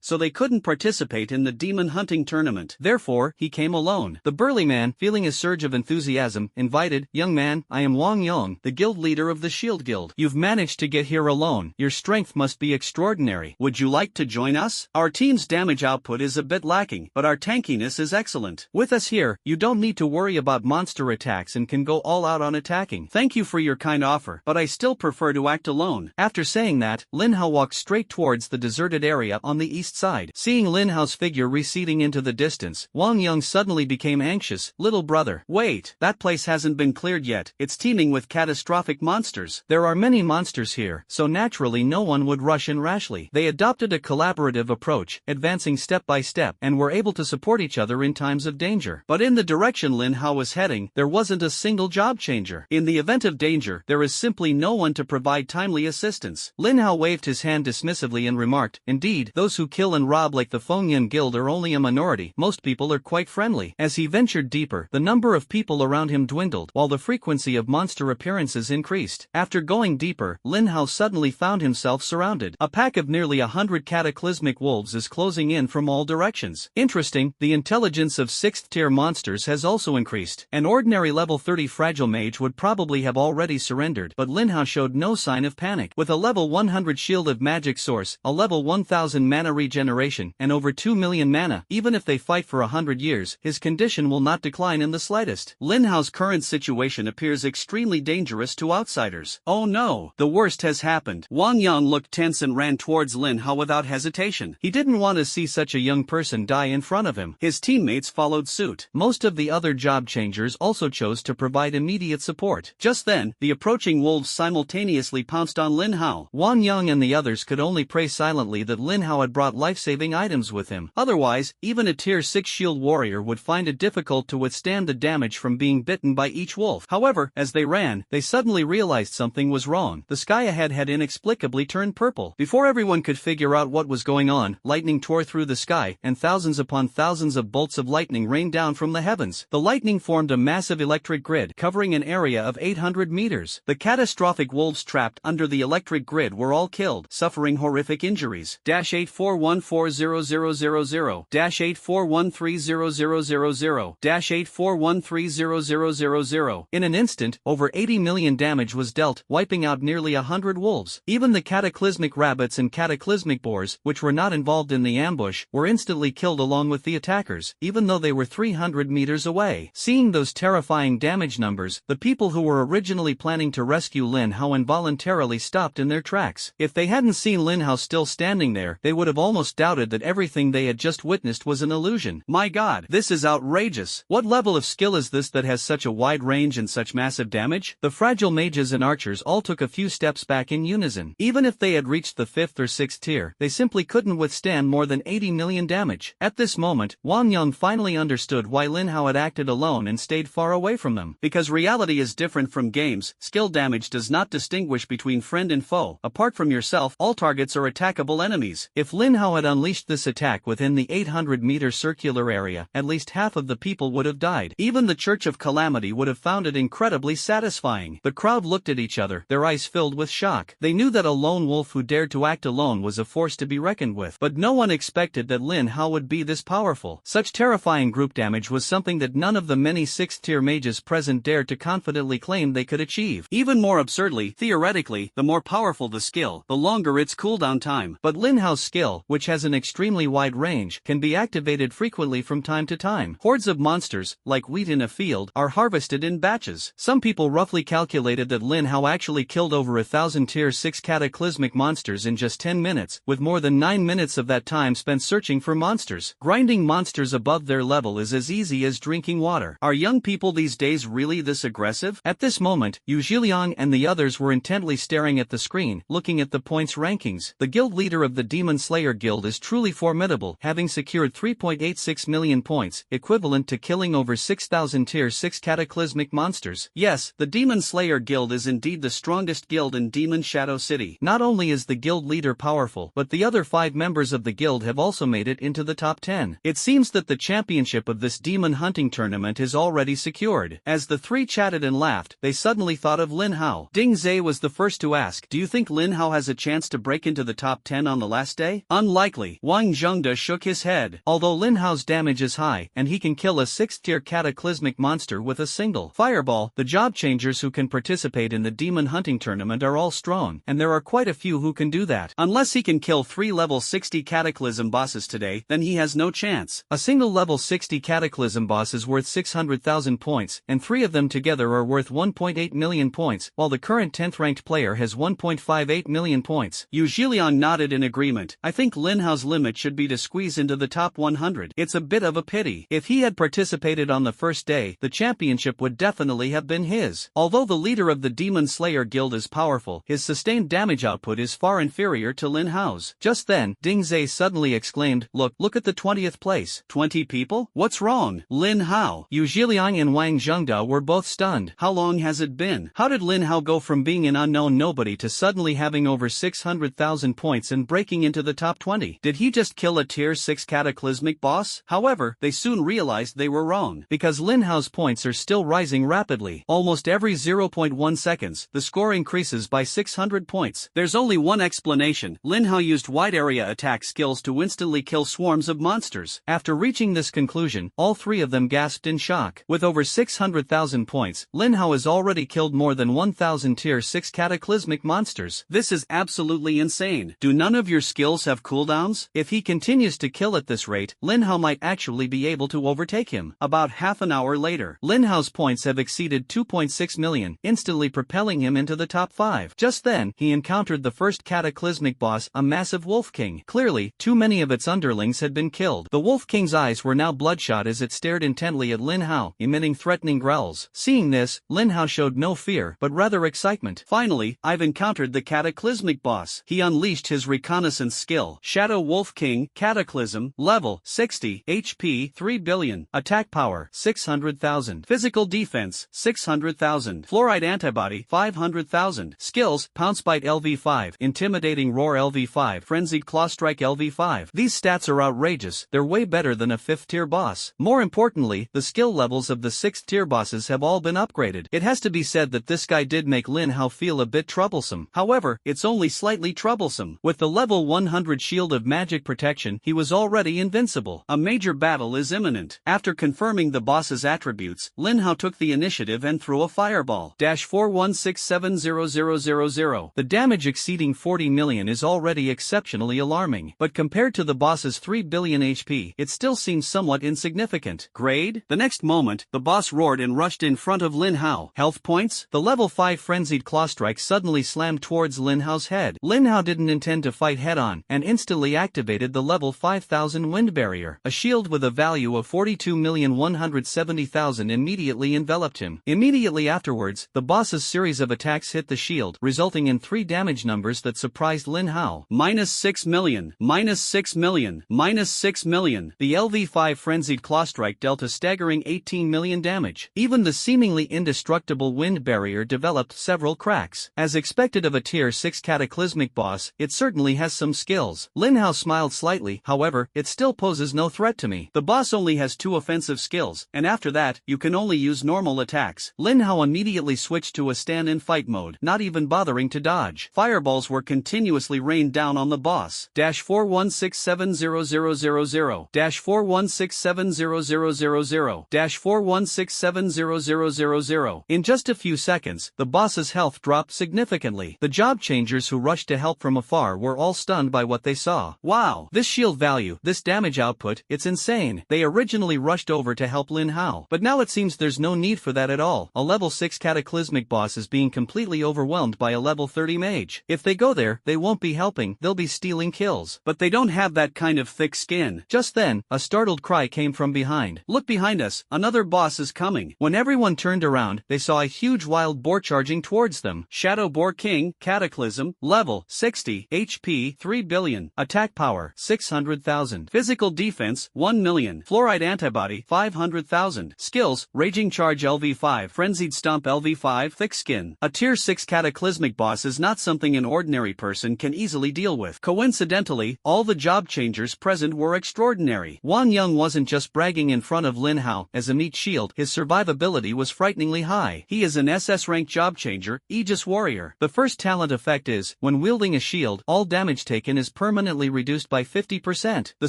so they couldn't participate in the demon hunting tournament. Therefore, he came alone. The burly man, feeling a surge of enthusiasm, invited, "Young man, I am Wang Yong, the guild leader of the Shield Guild. You've managed to get here alone. Your strength must be extraordinary. Would you like to join us? Our team's damage output is a bit lacking, but our tankiness is excellent. With us here, you don't need to worry about monster attacks and can go all out on attacking. Thank you for your kind offer, but I still prefer to act alone." After saying that, Lin Hao walked straight towards the deserted area on the east side. Seeing Lin Hao's figure receding into the distance, Wang Yong suddenly became anxious. "Little brother, wait, that place hasn't been cleared yet. It's teeming with catastrophic monsters. There are many monsters here, so naturally no one would rush in rashly." They adopted a collaborative approach, advancing step by step, and were able to support each other in times of danger. But in the direction Lin Hao was heading, there wasn't a single job changer. In the event of danger, there is simply no one to provide timely assistance. Lin Hao waved his hand dismissively and remarked, "Indeed, those who kill and rob like the Fengyan Guild are only a minority. Most people are quite friendly." As he ventured deeper, the number of people around him dwindled, while the frequency of monster appearances increased. After going deeper, Lin Hao suddenly found himself surrounded. A pack of nearly 100 cataclysmic wolves is closing in from all directions. Interesting, the intelligence of 6th tier monsters has also increased. An ordinary level 30 fragile mage would probably have already surrendered, but Lin Hao showed no sign of panic. With a level 100 shield of magic source, a level 1000 mana regeneration, and over 2 million mana, even if they fight for 100 years, his condition will not decline in the slightest. Lin Hao's current situation appears extremely dangerous to outsiders. Oh no, the worst has happened. Wang Yang looked tense and ran towards Lin Hao without hesitation. He didn't want to see such a young person die in front of him. His teammates followed suit. Most of the other job changers also chose to provide immediate support. Just then, the approaching wolves simultaneously pounced on Lin Hao. Wang Yang and the others could only pray silently that Lin Hao had brought life-saving items with him. Otherwise, even a tier 6 shield warrior would find it difficult to withstand the damage from being bitten by each wolf. However, as they ran, they suddenly realized something was wrong. The sky ahead had inexplicably turned purple. Before everyone could figure out what was going on, lightning tore through the sky, and thousands upon thousands of bolts of lightning rained down from the heavens. The lightning formed a massive electric grid covering an area of 800 meters. The catastrophic wolves trapped under the electric grid were all killed, suffering horrific injuries. -8414000, -8413000, -8413000. In an instant, over 80 million damage was dealt, wiping out nearly 100 wolves. Even the cataclysmic rabbits and cataclysmic boars, which were not involved in the ambush, were instantly killed along with the attackers, even though they were 300 meters away. Seeing those terrifying damage numbers, the people who were originally planning to rescue Lin Hao involuntarily stopped in their tracks. If they hadn't seen Lin Hao still standing there, they would have almost doubted that everything they had just witnessed was an illusion. My god, this is outrageous. What level of skill is this that has such a wide range and such massive damage? The fragile mages and archers all took a few steps back in unison. Even if they had reached the 5th or 6th tier, they simply couldn't withstand more than 80 million damage. At this moment, Wang Yang finally understood why Lin Hao had acted alone and stayed far away from them. Because reality is different from games, skill damage does not distinguish between friend and foe. Apart from yourself, all targets are attackable enemies. If Lin Hao had unleashed this attack within the 800-meter circular area, at least half of the people would have died. Even the Church of Calamity would have found it incredibly satisfying. The crowd looked at each other, their eyes filled with shock. They knew that a lone wolf who dared to act alone was a force to be reckoned with, but no one expected that Lin Hao would be this powerful. Such terrifying group damage was something that none of the many 6th-tier mages present dared to confidently claim they could achieve. Even more absurdly, theoretically, the more powerful the skill, the longer its cooldown time. But Lin Hao's skill, which has an extremely wide range, can be activated frequently from time to time. Hordes of monsters, like wheat in a field, are harvested in batches. Some people roughly calculated that Lin Hao actually killed over 1,000 tier 6 cataclysmic monsters in just 10 minutes, with more than 9 minutes of that time spent searching for monsters. Grinding monsters above their level is as easy as drinking water. Are young people these days really this aggressive? At this moment, Yu Zhiliang and the others were intently staring at the screen, looking at the points rankings. The guild leader of the Demon Slayer Guild is truly formidable, having secured 3.86 million points, equivalent to killing over 6,000 tier 6 cataclysmic monsters. Yes, the Demon Slayer Guild is indeed the strongest guild in Demon Shadow City. Not only is the guild leader powerful, but the other 5 members of the guild have also made it into the top 10. It seems that the championship of this demon hunting tournament is already secured. As the three chatted and laughed, they suddenly thought of Lin Hao. Ding Zhe was the first to ask, "Do you think Lin Hao has a chance to to break into the top 10 on the last day? Unlikely. Wang Zhengde shook his head. Although Lin Hao's damage is high, and he can kill a 6th-tier cataclysmic monster with a single fireball, the job changers who can participate in the demon hunting tournament are all strong, and there are quite a few who can do that. Unless he can kill 3 level 60 cataclysm bosses today, then he has no chance. A single level 60 cataclysm boss is worth 600,000 points, and 3 of them together are worth 1.8 million points, while the current 10th ranked player has 1.58 million points. Yu Zhiliang nodded in agreement. I think Lin Hao's limit should be to squeeze into the top 100. It's a bit of a pity. If he had participated on the first day, the championship would definitely have been his. Although the leader of the Demon Slayer Guild is powerful, his sustained damage output is far inferior to Lin Hao's. Just then, Ding Zai suddenly exclaimed, Look at the 20th place. 20 people? What's wrong? Lin Hao, Yu Zhiliang and Wang Zhengde were both stunned. How long has it been? How did Lin Hao go from being an unknown nobody to suddenly having over 600,000 points and breaking into the top 20? Did he just kill a tier 6 cataclysmic boss? However, they soon realized they were wrong, because Lin Hao's points are still rising rapidly. Almost every 0.1 seconds, the score increases by 600 points. There's only one explanation. Lin Hao used wide area attack skills to instantly kill swarms of monsters. After reaching this conclusion, all 3 of them gasped in shock. With over 600,000 points, Lin Hao has already killed more than 1,000 tier 6 cataclysmic monsters. This is absolutely insane. Do none of your skills have cooldowns? If he continues to kill at this rate, Lin Hao might actually be able to overtake him. About half an hour later, Lin Hao's points have exceeded 2.6 million, instantly propelling him into the top 5. Just then, he encountered the first cataclysmic boss, a massive Wolf King. Clearly, too many of its underlings had been killed. The Wolf King's eyes were now bloodshot as it stared intently at Lin Hao, emitting threatening growls. Seeing this, Lin Hao showed no fear, but rather excitement. Finally, I've encountered the cataclysmic boss. He unleashed his reconnaissance skill. Shadow Wolf King, Cataclysm, level 60, HP 3 billion, attack power 600,000, physical defense 600,000, fluoride antibody 500,000, skills Pounce Bite LV5, Intimidating Roar LV5, Frenzied Claw Strike LV5. These stats are outrageous. They're way better than a 5th tier boss. More importantly, the skill levels of the 6th tier bosses have all been upgraded. It has to be said that this guy did make Lin Hao feel a bit troublesome. However, it's only slightly troublesome. With the level 100 shield of magic protection, he was already invincible. A major battle is imminent. After confirming the boss's attributes, Lin Hao took the initiative and threw a fireball. -41670000. The damage exceeding 40 million is already exceptionally alarming, but compared to the boss's 3 billion HP, it still seems somewhat insignificant. Grade? The next moment, the boss roared and rushed in front of Lin Hao. Health points? The level 5 Frenzied Claw Strike suddenly slammed towards Lin Hao's head. Lin Hao didn't intend to fight head-on, and instantly activated the level 5000 Wind Barrier. A shield with a value of 42,170,000 immediately enveloped him. Immediately afterwards, the boss's series of attacks hit the shield, resulting in 3 damage numbers that surprised Lin Hao. -6 million, -6 million, -6 million. The LV5 Frenzied Claw Strike dealt a staggering 18 million damage. Even the seemingly indestructible Wind Barrier developed several cracks. As expected of a tier 6 cataclysmic boss, it certainly has some skills. Lin Hao smiled slightly. However, it still poses no threat to me. The boss only has 2 offensive skills, and after that, you can only use normal attacks. Lin Hao immediately switched to a stand-and-fight mode, not even bothering to dodge. Fireballs were continuously rained down on the boss. -41670000, -41670000, -41670000. In just a few seconds, the boss's health dropped significantly. The job changers who rushed to help from afar were all stunned by what they saw. Wow, this shield value, this damage output, it's insane. They originally rushed over to help Lin Hao, but now it seems there's no need for that at all. A level 6 cataclysmic boss is being completely overwhelmed by a level 30 mage. If they go there, they won't be helping, they'll be stealing kills. But they don't have that kind of thick skin. Just then, a startled cry came from behind. Look behind us, another boss is coming. When everyone turned around, they saw a huge wild boar charging towards them. Shadow Boar King, Cataclysm, level 60, HP 3 billion, attack power 600,000, physical defense 1 million, fluoride antibody 500,000, skills Raging Charge LV5, Frenzied Stomp LV5, Thick Skin. A tier 6 cataclysmic boss is not something an ordinary person can easily deal with. Coincidentally, all the job changers present were extraordinary. Wan Young wasn't just bragging in front of Lin Hao. As a meat shield, his survivability was frighteningly high. He is an SS rank job changer, Aegis Warrior. The first talent effect is, when wielding a shield, all damage taken is permanently reduced by 50%. The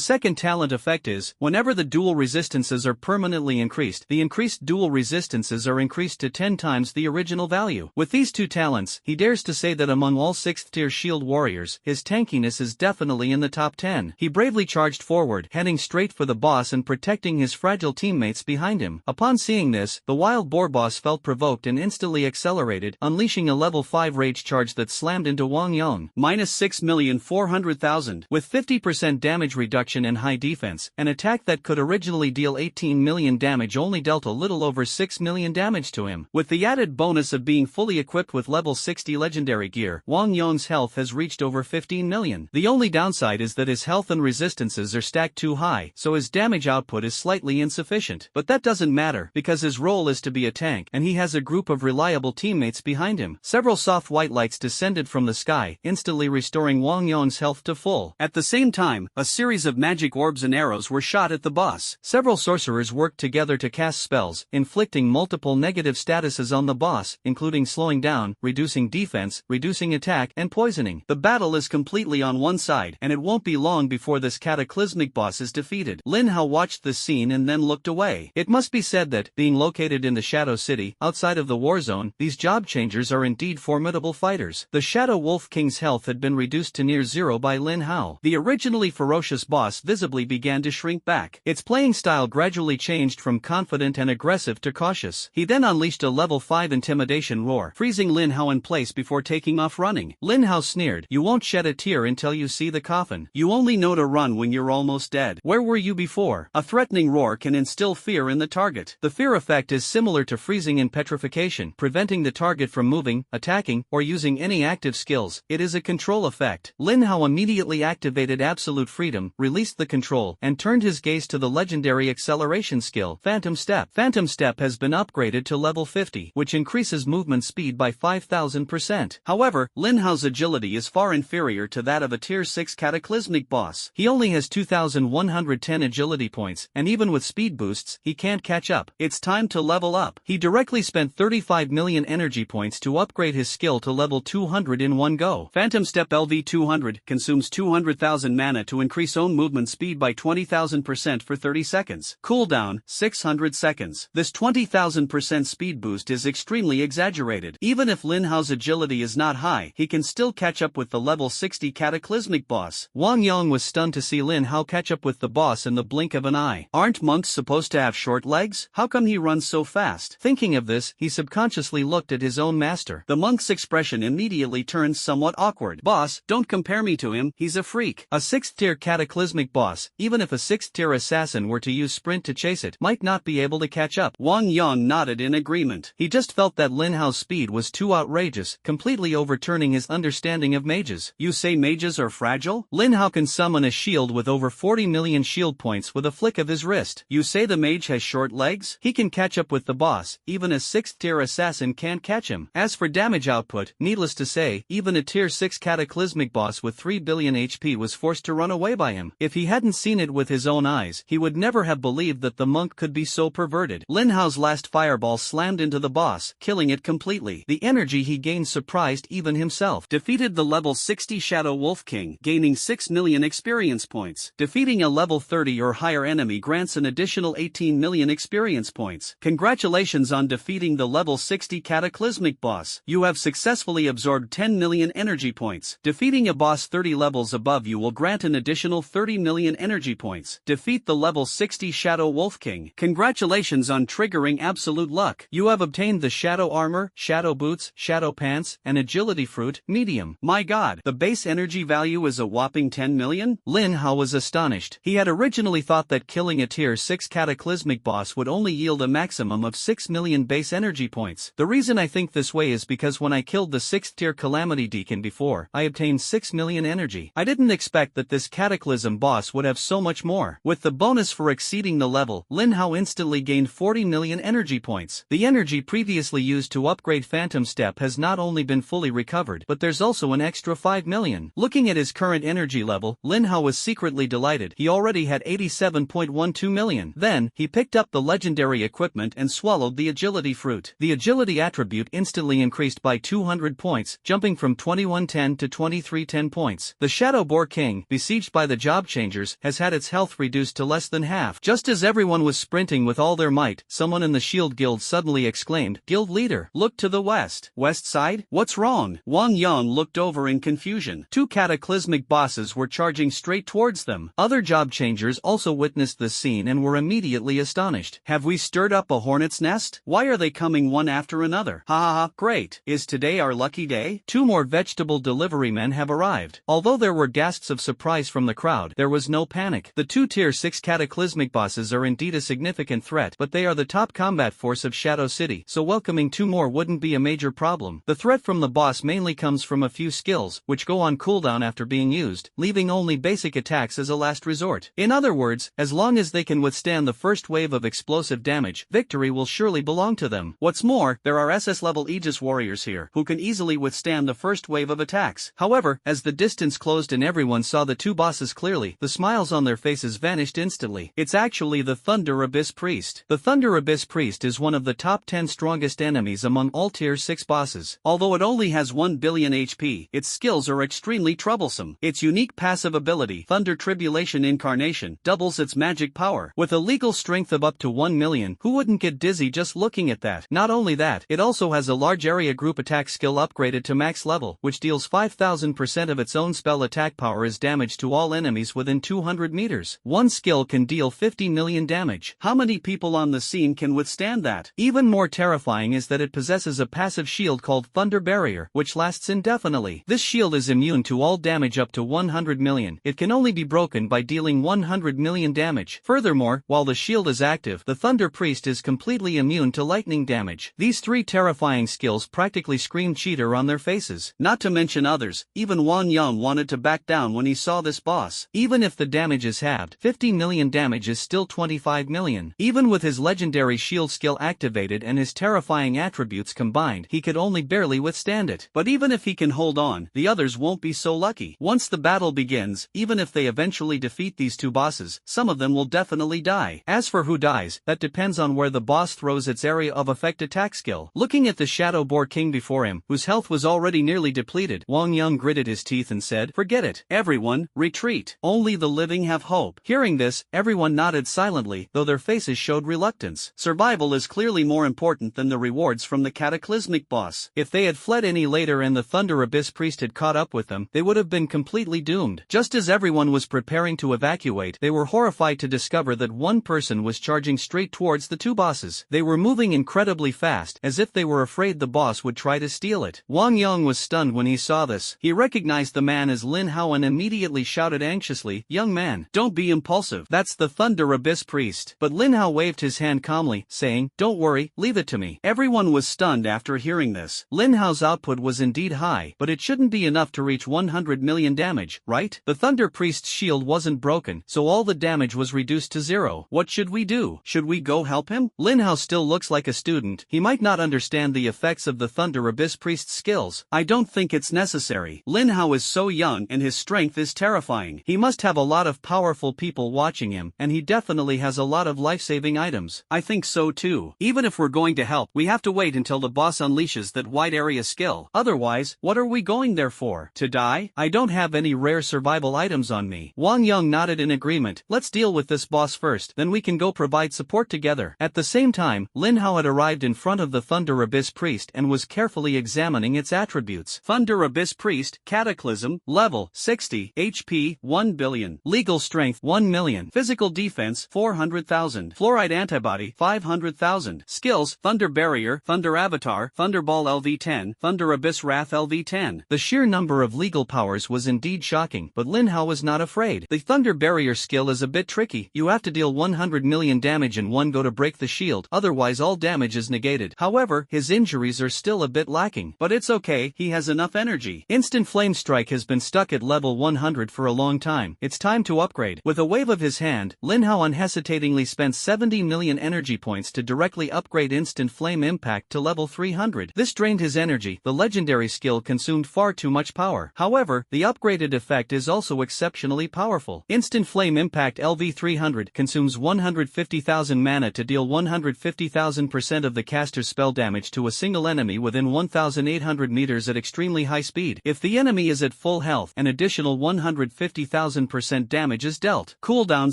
second talent effect is, whenever the dual resistances are permanently increased, the increased dual resistances are increased to 10 times the original value. With these two talents, he dares to say that among all 6th tier shield warriors, his tankiness is definitely in the top 10. He bravely charged forward, heading straight for the boss and protecting his fragile teammates behind him. Upon seeing this, the wild boar boss felt provoked and instantly accelerated, unleashing a level 5 rage charge that slammed into Wang Yong. Minus 6,400,000. With 50% damage reduction and high defense, an attack that could originally deal 18 million damage only dealt a little over 6 million damage to him. With the added bonus of being fully equipped with level 60 legendary gear, Wang Yong's health has reached over 15 million. The only downside is that his health and resistances are stacked too high, so his damage output is slightly insufficient. But that doesn't matter, because his role is to be a tank, and he has a group of reliable teammates behind him. Several soft white lights descended from the sky, instantly restoring Wang Yong's health to full. At the same time, a series of magic orbs and arrows were shot at the boss. Several sorcerers worked together to cast spells, inflicting multiple negative statuses on the boss, including slowing down, reducing defense, reducing attack, and poisoning. The battle is completely on one side, and it won't be long before this cataclysmic boss is defeated. Lin Hao watched this scene and then looked away. It must be said that, being located in the Shadow City, outside of the war zone, these job changers are indeed formidable fighters. The Shadow Wolf King's health had been reduced to near zero by Lin Hao. The originally ferocious boss visibly began to shrink back. Its playing style gradually changed from confident and aggressive to cautious. He then unleashed a level 5 intimidation roar, freezing Lin Hao in place before taking off running. Lin Hao sneered, "You won't shed a tear until you see the coffin. You only know to run when you're almost dead. Where were you before?" A threatening roar can instill fear in the target. The fear effect is similar to freezing and petrification, preventing the target from moving, attacking, or using any active skills. It is a control effect. Lin Hao immediately activated absolute freedom, released the control, and turned his gaze to the legendary acceleration skill, Phantom Step. Phantom Step has been upgraded to level 50, which increases movement speed by 5,000%. However, Lin Hao's agility is far inferior to that of a tier 6 cataclysmic boss. He only has 2,110 agility points, and even with speed boosts, he can't catch up. It's time to level up. He directly spent 35 million energy points to upgrade his skill to level 200 in one go. Phantom Step LV 200 consumes 200,000 mana to increase own movement speed by 20,000% for 30 seconds. Cooldown, 600 seconds. This 20,000% speed boost is extremely exaggerated. Even if Lin Hao's agility is not high, he can still catch up with the level 60 cataclysmic boss. Wang Yong was stunned to see Lin Hao catch up with the boss in the blink of an eye. Aren't monks supposed to have short legs? How come he runs so fast? Thinking of this, he subconsciously looked at his own master. The monk's expression immediately turns somewhat awkward. "Boss, don't compare me to him, he's a freak." A 6th tier cataclysmic boss, even if a 6th tier assassin were to use sprint to chase it, might not be able to catch up. Wang Yong nodded in agreement. He just felt that Lin Hao's speed was too outrageous, completely overturning his understanding of mages. You say mages are fragile? Lin Hao can summon a shield with over 40 million shield points with a flick of his wrist. You say the mage has short legs? He can catch up with the boss, even a 6th tier assassin can't catch him. As for damage output, needless to say, even a tier 6 cataclysmic boss with 3 billion HP was forced to run away by him. If he hadn't seen it with his own eyes, he would never have believed that the monk could be so perverted. Lin Hao's last fireball slammed into the boss, killing it completely. The energy he gained surprised even himself. Defeated the level 60 Shadow Wolf King, gaining 6 million experience points. Defeating a level 30 or higher enemy grants an additional 18 million experience points. Congratulations on defeating the level 60 cataclysmic boss. You have successfully absorbed 10 million energy points. Defeating a boss 30 levels above you will grant an additional 30 million energy points. Defeat the level 60 Shadow Wolf King. Congratulations on triggering absolute luck. You have obtained the Shadow Armor, Shadow Boots, Shadow Pants, and Agility Fruit, Medium. My god, the base energy value is a whopping 10 million? Lin Hao was astonished. He had originally thought that killing a tier 6 cataclysmic boss would only yield a maximum of 6 million base energy points. The reason I think this way is because when I killed the 6th tier Calamity Deacon before, I obtained 6 million energy. I didn't expect that this cataclysm boss would have so much more. With the bonus for exceeding the level, Lin Hao instantly gained 40 million energy points. The energy previously used to upgrade Phantom Step has not only been fully recovered, but there's also an extra 5 million. Looking at his current energy level, Lin Hao was secretly delighted. He already had 87.12 million. Then, he picked up the legendary equipment and swallowed the agility fruit. The agility attribute instantly increased by 200 points, jumping from 21 2110 to 2310 points. The Shadow Boar King, besieged by the job changers, has had its health reduced to less than half. Just as everyone was sprinting with all their might, someone in the Shield Guild suddenly exclaimed, "Guild leader, look to the west." West side? What's wrong? Wang Yang looked over in confusion. Two cataclysmic bosses were charging straight towards them. Other job changers also witnessed this scene and were immediately astonished. Have we stirred up a hornet's nest? Why are they coming one after another? Ha ha ha, great. Is today our lucky day? Two more vegetable delivery men have arrived. Although there were gasps of surprise from the crowd, there was no panic. The two Tier 6 cataclysmic bosses are indeed a significant threat, but they are the top combat force of Shadow City, so welcoming two more wouldn't be a major problem. The threat from the boss mainly comes from a few skills, which go on cooldown after being used, leaving only basic attacks as a last resort. In other words, as long as they can withstand the first wave of explosive damage, victory will surely belong to them. What's more, there are SS level Aegis warriors here, who can easily withstand the first wave of attacks. However, as the distance closed and everyone saw the two bosses clearly, the smiles on their faces vanished instantly. It's actually the Thunder Abyss Priest. The Thunder Abyss Priest is one of the top 10 strongest enemies among all Tier 6 bosses. Although it only has 1 billion HP, its skills are extremely troublesome. Its unique passive ability, Thunder Tribulation Incarnation, doubles its magic power. With a legal strength of up to 1 million, who wouldn't get dizzy just looking at that? Not only that, it also has a large area group attack skill upgraded to max level, which deals 5000% of its own spell attack power as damage to all enemies within 200 meters. One skill can deal 50 million damage. How many people on the scene can withstand that? Even more terrifying is that it possesses a passive shield called Thunder Barrier, which lasts indefinitely. This shield is immune to all damage up to 100 million. It can only be broken by dealing 100 million damage. Furthermore, while the shield is active, the Thunder Priest is completely immune to lightning damage. These three terrifying skills practically scream cheater on their faces. Not to mention others, even Wang Yang wanted to back down when he saw this boss. Even if the damage is halved, 50 million damage is still 25 million. Even with his legendary shield skill activated and his terrifying attributes combined, he could only barely withstand it. But even if he can hold on, the others won't be so lucky. Once the battle begins, even if they eventually defeat these two bosses, some of them will definitely die. As for who dies, that depends on where the boss throws its area of effect attack skill. Looking at the Shadow Boar King before him, whose health was already nearly depleted, Wang Yang gritted his teeth and said, "Forget it. Everyone, retreat. Only the living have hope." Hearing this, everyone nodded silently, though their faces showed reluctance. Survival is clearly more important than the rewards from the cataclysmic boss. If they had fled any later and the Thunder Abyss Priest had caught up with them, they would have been completely doomed. Just as everyone was preparing to evacuate, they were horrified to discover that one person was charging straight towards the two bosses. They were moving incredibly fast, as if they were afraid the boss would try to steal it. Wang Yang was stunned when he saw this. He recognized the man as Lin Hao and immediately shouted anxiously, "Young man, don't be impulsive. That's the Thunder Abyss Priest." But Lin Hao waved his hand calmly, saying, "Don't worry, leave it to me." Everyone was stunned after hearing this. Lin Hao's output was indeed high, but it shouldn't be enough to reach 100 million damage, right? The Thunder Priest's shield wasn't broken, so all the damage was reduced to zero. What should we do? Should we go help him? Lin Hao still looks like a student. He might not understand the effects of the Thunder Abyss Priest's skills. I don't think it's necessary. Lin Hao is so young and his strength is terrifying. He must have a lot of powerful people watching him, and he definitely has a lot of life-saving items. I think so too. Even if we're going to help, we have to wait until the boss unleashes that wide area skill. Otherwise, what are we going there for? To die? I don't have any rare survival items on me. Wang Yang nodded in agreement. Let's deal with this boss first, then we can go provide support together. At the same time, Lin Hao had arrived in front of the Thunder Abyss Priest and was carefully examining its attributes. Thunder Abyss Priest, Cataclysm, level 60, HP 1 billion, legal strength 1 million, physical defense 400,000, fluoride antibody 500,000, skills Thunder Barrier, Thunder Avatar, Thunderball LV10, Thunder Abyss Wrath LV10. The sheer number of legal powers was indeed shocking, but Lin Hao was not afraid. The Thunder Barrier skill is a bit tricky. You have to deal 100 million damage in one go to break the shield, otherwise all damage is negated. However, his injuries are still a bit lacking, but it's okay, he has enough energy. Instant Flame Strike has been stuck at level 100 for a long time. It's time to upgrade. With a wave of his hand, Lin Hao unhesitatingly spent 70 million energy points to directly upgrade Instant Flame Impact to level 300. This drained his energy. The legendary skill consumed far too much power. However, the upgraded effect is also exceptionally powerful. Instant Flame Impact LV300 consumes 150,000 mana to deal 150,000% of the caster's spell damage to a single enemy within 1,800 meters at extremely extremely high speed. If the enemy is at full health, an additional 150,000% damage is dealt. Cooldown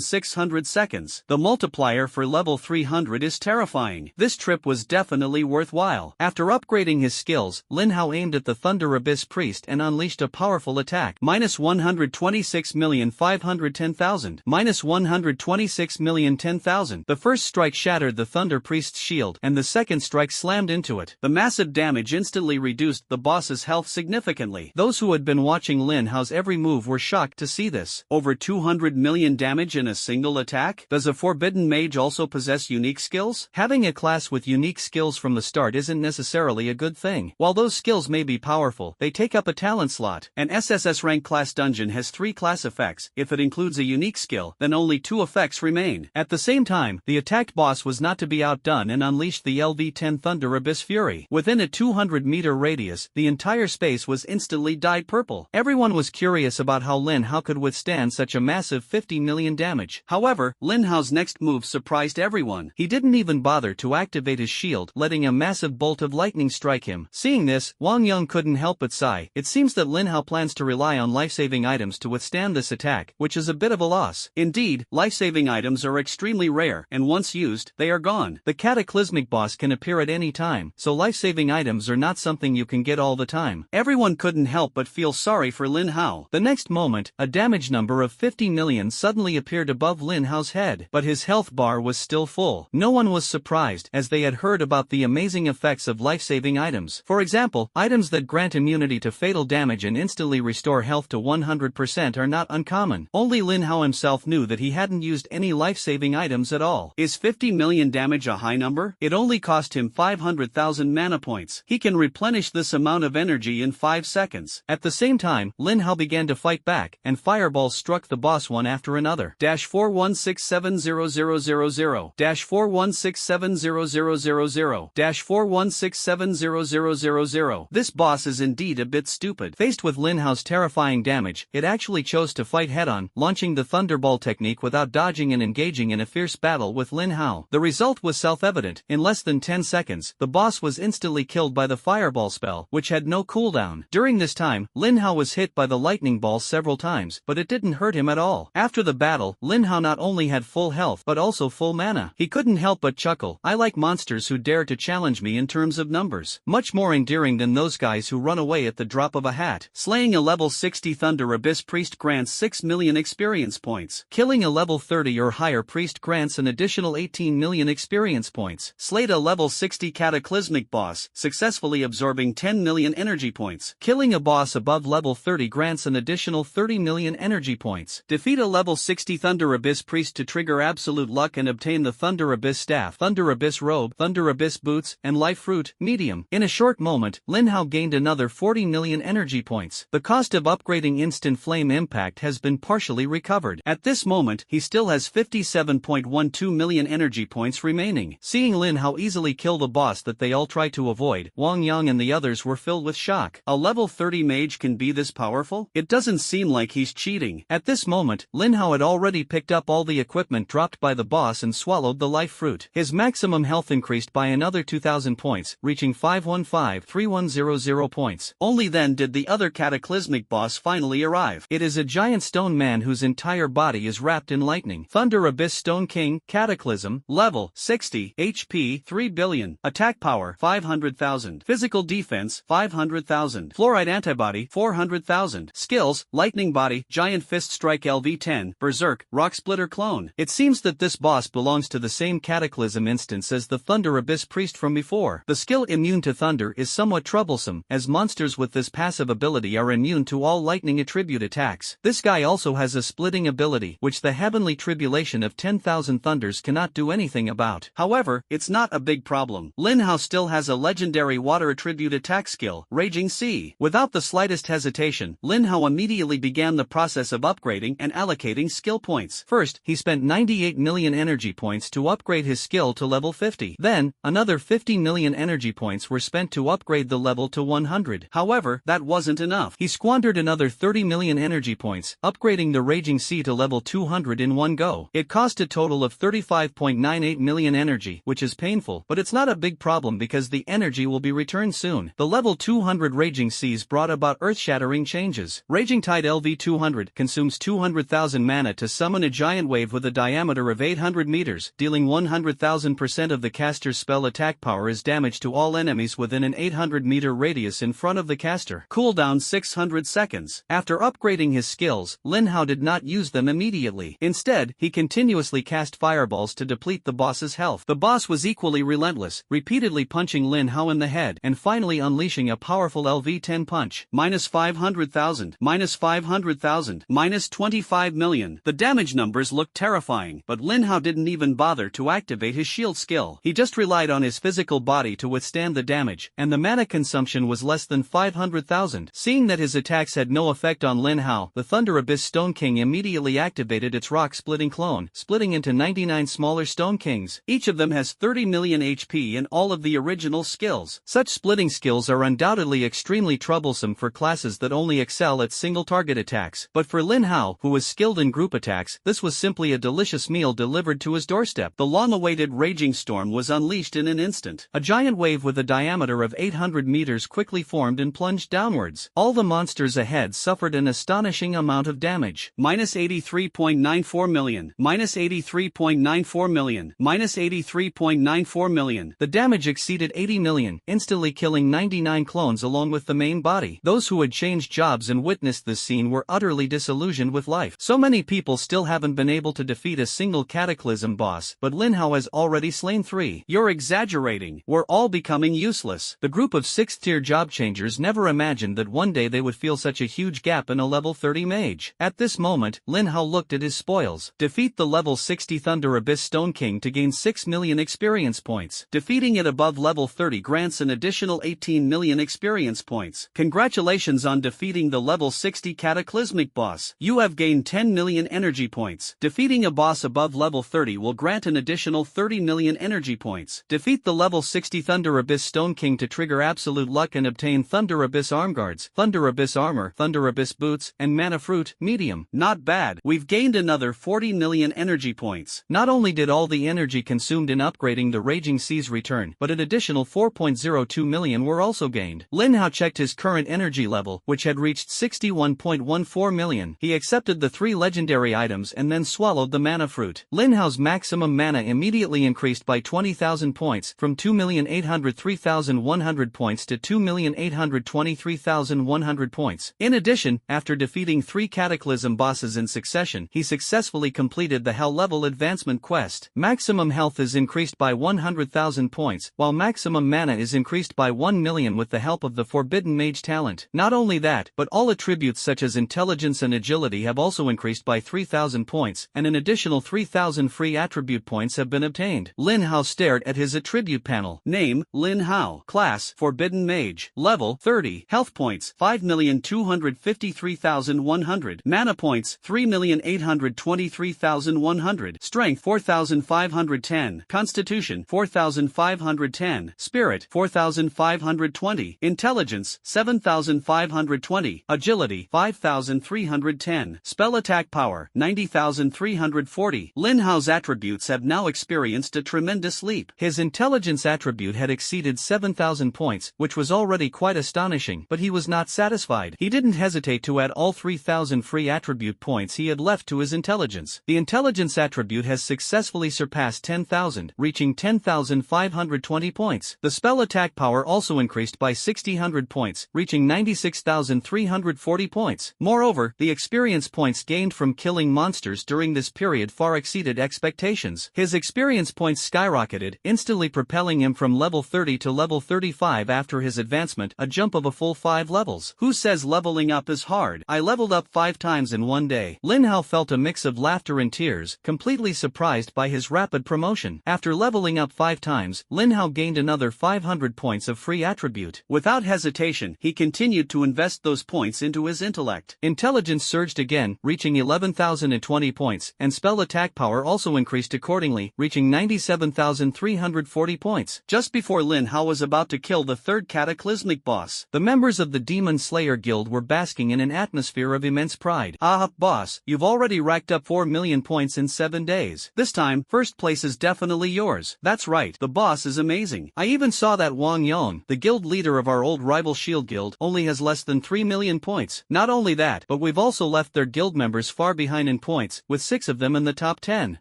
600 seconds. The multiplier for level 300 is terrifying. This trip was definitely worthwhile. After upgrading his skills, Lin Hao aimed at the Thunder Abyss Priest and unleashed a powerful attack. -126,510,000. -126,010,000. The first strike shattered the Thunder Priest's shield, and the second strike slammed into it. The massive damage instantly reduced the boss's health significantly. Those who had been watching Lin Hao's every move were shocked to see this. Over 200 million damage in a single attack? Does a forbidden mage also possess unique skills? Having a class with unique skills from the start isn't necessarily a good thing. While those skills may be powerful, they take up a talent slot. An SSS rank class dungeon has 3 class effects. If it includes a unique skill, then only 2 effects remain. At the same time, the attacked boss was not to be outdone and unleashed the LV-10 Thunder Abyss Fury. Within a 200-meter radius, the entire space was instantly dyed purple. Everyone was curious about how Lin Hao could withstand such a massive 50 million damage. However, Lin Hao's next move surprised everyone. He didn't even bother to activate his shield, letting a massive bolt of lightning strike him. Seeing this, Wang Yang couldn't help but sigh. It seems that Lin Hao plans to rely on life-saving items to withstand this attack, which is a bit of a loss. Indeed, life-saving items are extremely rare, and once used, they are gone. The cataclysmic boss can appear at any time, so life-saving items are not something you can get all the time. Everyone couldn't help but feel sorry for Lin Hao. The next moment, a damage number of 50 million suddenly appeared above Lin Hao's head, but his health bar was still full. No one was surprised, as they had heard about the amazing effects of life-saving items. For example, items that grant immunity to fatal damage and instantly restore health to 100% are not uncommon. Only Lin Hao himself knew that he hadn't used any life-saving items at all. Is 50 million damage a high number? It only cost him 500,000 mana points. He can replenish this amount of energy in 5 seconds. At the same time, Lin Hao began to fight back, and fireballs struck the boss one after another. -41670000 -41670000 -41670000. This boss is indeed a bit stupid. Faced with Lin Hao's terrifying damage, it actually chose to fight head-on, launching the Thunderball technique without dodging and engaging in a fierce battle with Lin Hao. The result was self-evident. In less than 10 seconds, the boss was instantly killed by the fireball spell, which had no cooldown. During this time, Lin Hao was hit by the lightning ball several times, but it didn't hurt him at all. After the battle, Lin Hao not only had full health but also full mana. He couldn't help but chuckle. I like monsters who dare to challenge me in terms of numbers. Much more endearing than those guys who run away at the drop of a hat. Slaying a level 60 Thunder Abyss Priest grants 6 million experience points. Killing a level 30 or higher priest grants an additional 18 million experience points. Slayed a level 60 Cataclysmic boss, successfully absorbing 10 million energy points. Killing a boss above level 30 grants an additional 30 million energy points. Defeat a level 60 Thunder Abyss Priest to trigger absolute luck and obtain the Thunder Abyss Staff, Thunder Abyss Robe, Thunder Abyss Boots, and Life Fruit, medium. In a short moment, Lin Hao gained another 40 million energy points. The cost of upgrading Instant Flame Impact has been partially recovered. At this moment, he still has 57.12 million energy points remaining. Seeing Lin Hao easily kill the boss that they all try to avoid, Wang Yang and the others were filled with shock. A level 30 mage can be this powerful? It doesn't seem like he's cheating. At this moment, Lin Hao had already picked up all the equipment dropped by the boss and swallowed the life fruit. His maximum health increased by another 2,000 points, reaching 515,3100 points. Only then did the other cataclysmic boss finally arrive. It is a giant stone man whose entire body is wrapped in lightning. Thunder Abyss Stone King, Cataclysm, level 60, HP 3 billion, attack power 500,000, physical defense 500,000, fluoride antibody 400,000, skills, lightning body, giant fist strike LV-10, berserk, rock splitter clone. It seems that this boss belongs to the same Cataclysm instance as the Thunder Abyss Priest from before. The skill immune to thunder is somewhat troublesome, as monsters with this passive ability are immune to all lightning attribute attacks. This guy also has a splitting ability, which the heavenly tribulation of 10,000 thunders cannot do anything about. However, it's not a big problem. Lin Hao still has a legendary water attribute attack skill, Raging Sea. Without the slightest hesitation, Lin Hao immediately began the process of upgrading and allocating skill points. First, he spent 98 million energy points to upgrade his skill to level 50. Then, another 50 million energy points were spent to upgrade the level to 100. However, that wasn't enough. He squandered another 30 million energy points, upgrading the Raging Sea to level 200 in one go. It cost a total of 35.98 million energy, which is painful, but it's not a big problem because the energy will be returned soon. The level 200 200 raging seas brought about earth-shattering changes. Raging Tide LV-200 consumes 200,000 mana to summon a giant wave with a diameter of 800 meters, dealing 100,000% of the caster's spell attack power as damage to all enemies within an 800-meter radius in front of the caster. Cooldown 600 seconds. After upgrading his skills, Lin Hao did not use them immediately. Instead, he continuously cast fireballs to deplete the boss's health. The boss was equally relentless, repeatedly punching Lin Hao in the head and finally unleashing a powerful LV-10 punch. Minus 500,000, minus 500,000, minus 25 million. The damage numbers looked terrifying, but Lin Hao didn't even bother to activate his shield skill. He just relied on his physical body to withstand the damage, and the mana consumption was less than 500,000. Seeing that his attacks had no effect on Lin Hao, the Thunder Abyss Stone King immediately activated its rock-splitting clone, splitting into 99 smaller Stone Kings. Each of them has 30 million HP and all of the original skills. Such splitting skills are undoubtedly extremely troublesome for classes that only excel at single-target attacks, but for Lin Hao, who was skilled in group attacks, this was simply a delicious meal delivered to his doorstep. The long-awaited Raging Storm was unleashed in an instant. A giant wave with a diameter of 800 meters quickly formed and plunged downwards. All the monsters ahead suffered an astonishing amount of damage. Minus 83.94 million, minus 83.94 million, minus 83.94 million. The damage exceeded 80 million, instantly killing 99 clones along with the main body. Those who had changed jobs and witnessed this scene were utterly disillusioned with life. So many people still haven't been able to defeat a single Cataclysm boss, but Lin Hao has already slain 3. You're exaggerating. We're all becoming useless. The group of 6th-tier job changers never imagined that one day they would feel such a huge gap in a level 30 mage. At this moment, Lin Hao looked at his spoils. Defeat the level 60 Thunder Abyss Stone King to gain 6 million experience points. Defeating it above level 30 grants an additional 18 million experience points. Congratulations on defeating the level 60 Cataclysmic boss. You have gained 10 million energy points. Defeating a boss above level 30 will grant an additional 30 million energy points. Defeat the level 60 Thunder Abyss Stone King to trigger absolute luck and obtain Thunder Abyss Arm Guards, Thunder Abyss Armor, Thunder Abyss Boots, and Mana Fruit, medium. Not bad. We've gained another 40 million energy points. Not only did all the energy consumed in upgrading the Raging Seas return, but an additional 4.02 million were also gained. Lin Hao checked his current energy level, which had reached 61.14 million. He accepted the 3 legendary items and then swallowed the Mana Fruit. Lin Hao's maximum mana immediately increased by 20,000 points, from 2,803,100 points to 2,823,100 points. In addition, after defeating 3 Cataclysm bosses in succession, he successfully completed the Hell Level Advancement quest. Maximum health is increased by 100,000 points, while maximum mana is increased by 1 million with the help of the Forbidden Mage talent. Not only that, but all attributes such as intelligence and agility have also increased by 3,000 points, and an additional 3,000 free attribute points have been obtained. Lin Hao stared at his attribute panel. Name, Lin Hao. Class, Forbidden Mage. Level, 30. Health points, 5,253,100. Mana points, 3,823,100. Strength, 4,510. Constitution, 4,510. Spirit, 4,520. Intelligence, 7,520. Agility, 5,310. Spell attack power, 90,340. Lin Hao's attributes have now experienced a tremendous leap. His intelligence attribute had exceeded 7,000 points, which was already quite astonishing, but he was not satisfied. He didn't hesitate to add all 3,000 free attribute points he had left to his intelligence. The intelligence attribute has successfully surpassed 10,000, reaching 10,520 points. The spell attack power also increased by 6,000 points, reaching 96,340 points. Moreover, the experience points gained from killing monsters during this period far exceeded expectations. His experience points skyrocketed, instantly propelling him from level 30 to level 35 after his advancement, a jump of a full 5 levels. Who says leveling up is hard? I leveled up 5 times in one day. Lin Hao felt a mix of laughter and tears, completely surprised by his rapid promotion. After leveling up 5 times, Lin Hao gained another 500 points of free attribute. Without hesitation, he continued to invest those points into his intellect. Intelligence surged again, reaching 11,020 points, and spell attack power also increased accordingly, reaching 97,340 points. Just before Lin Hao was about to kill the 3rd Cataclysmic boss, the members of the Demon Slayer Guild were basking in an atmosphere of immense pride. Ah, boss, you've already racked up 4 million points in 7 days. This time, first place is definitely yours. That's right, the boss is amazing. I even saw that Wang Yong, the guild leader of our old old rival Shield Guild only has less than 3 million points. Not only that, but we've also left their guild members far behind in points, with 6 of them in the top 10.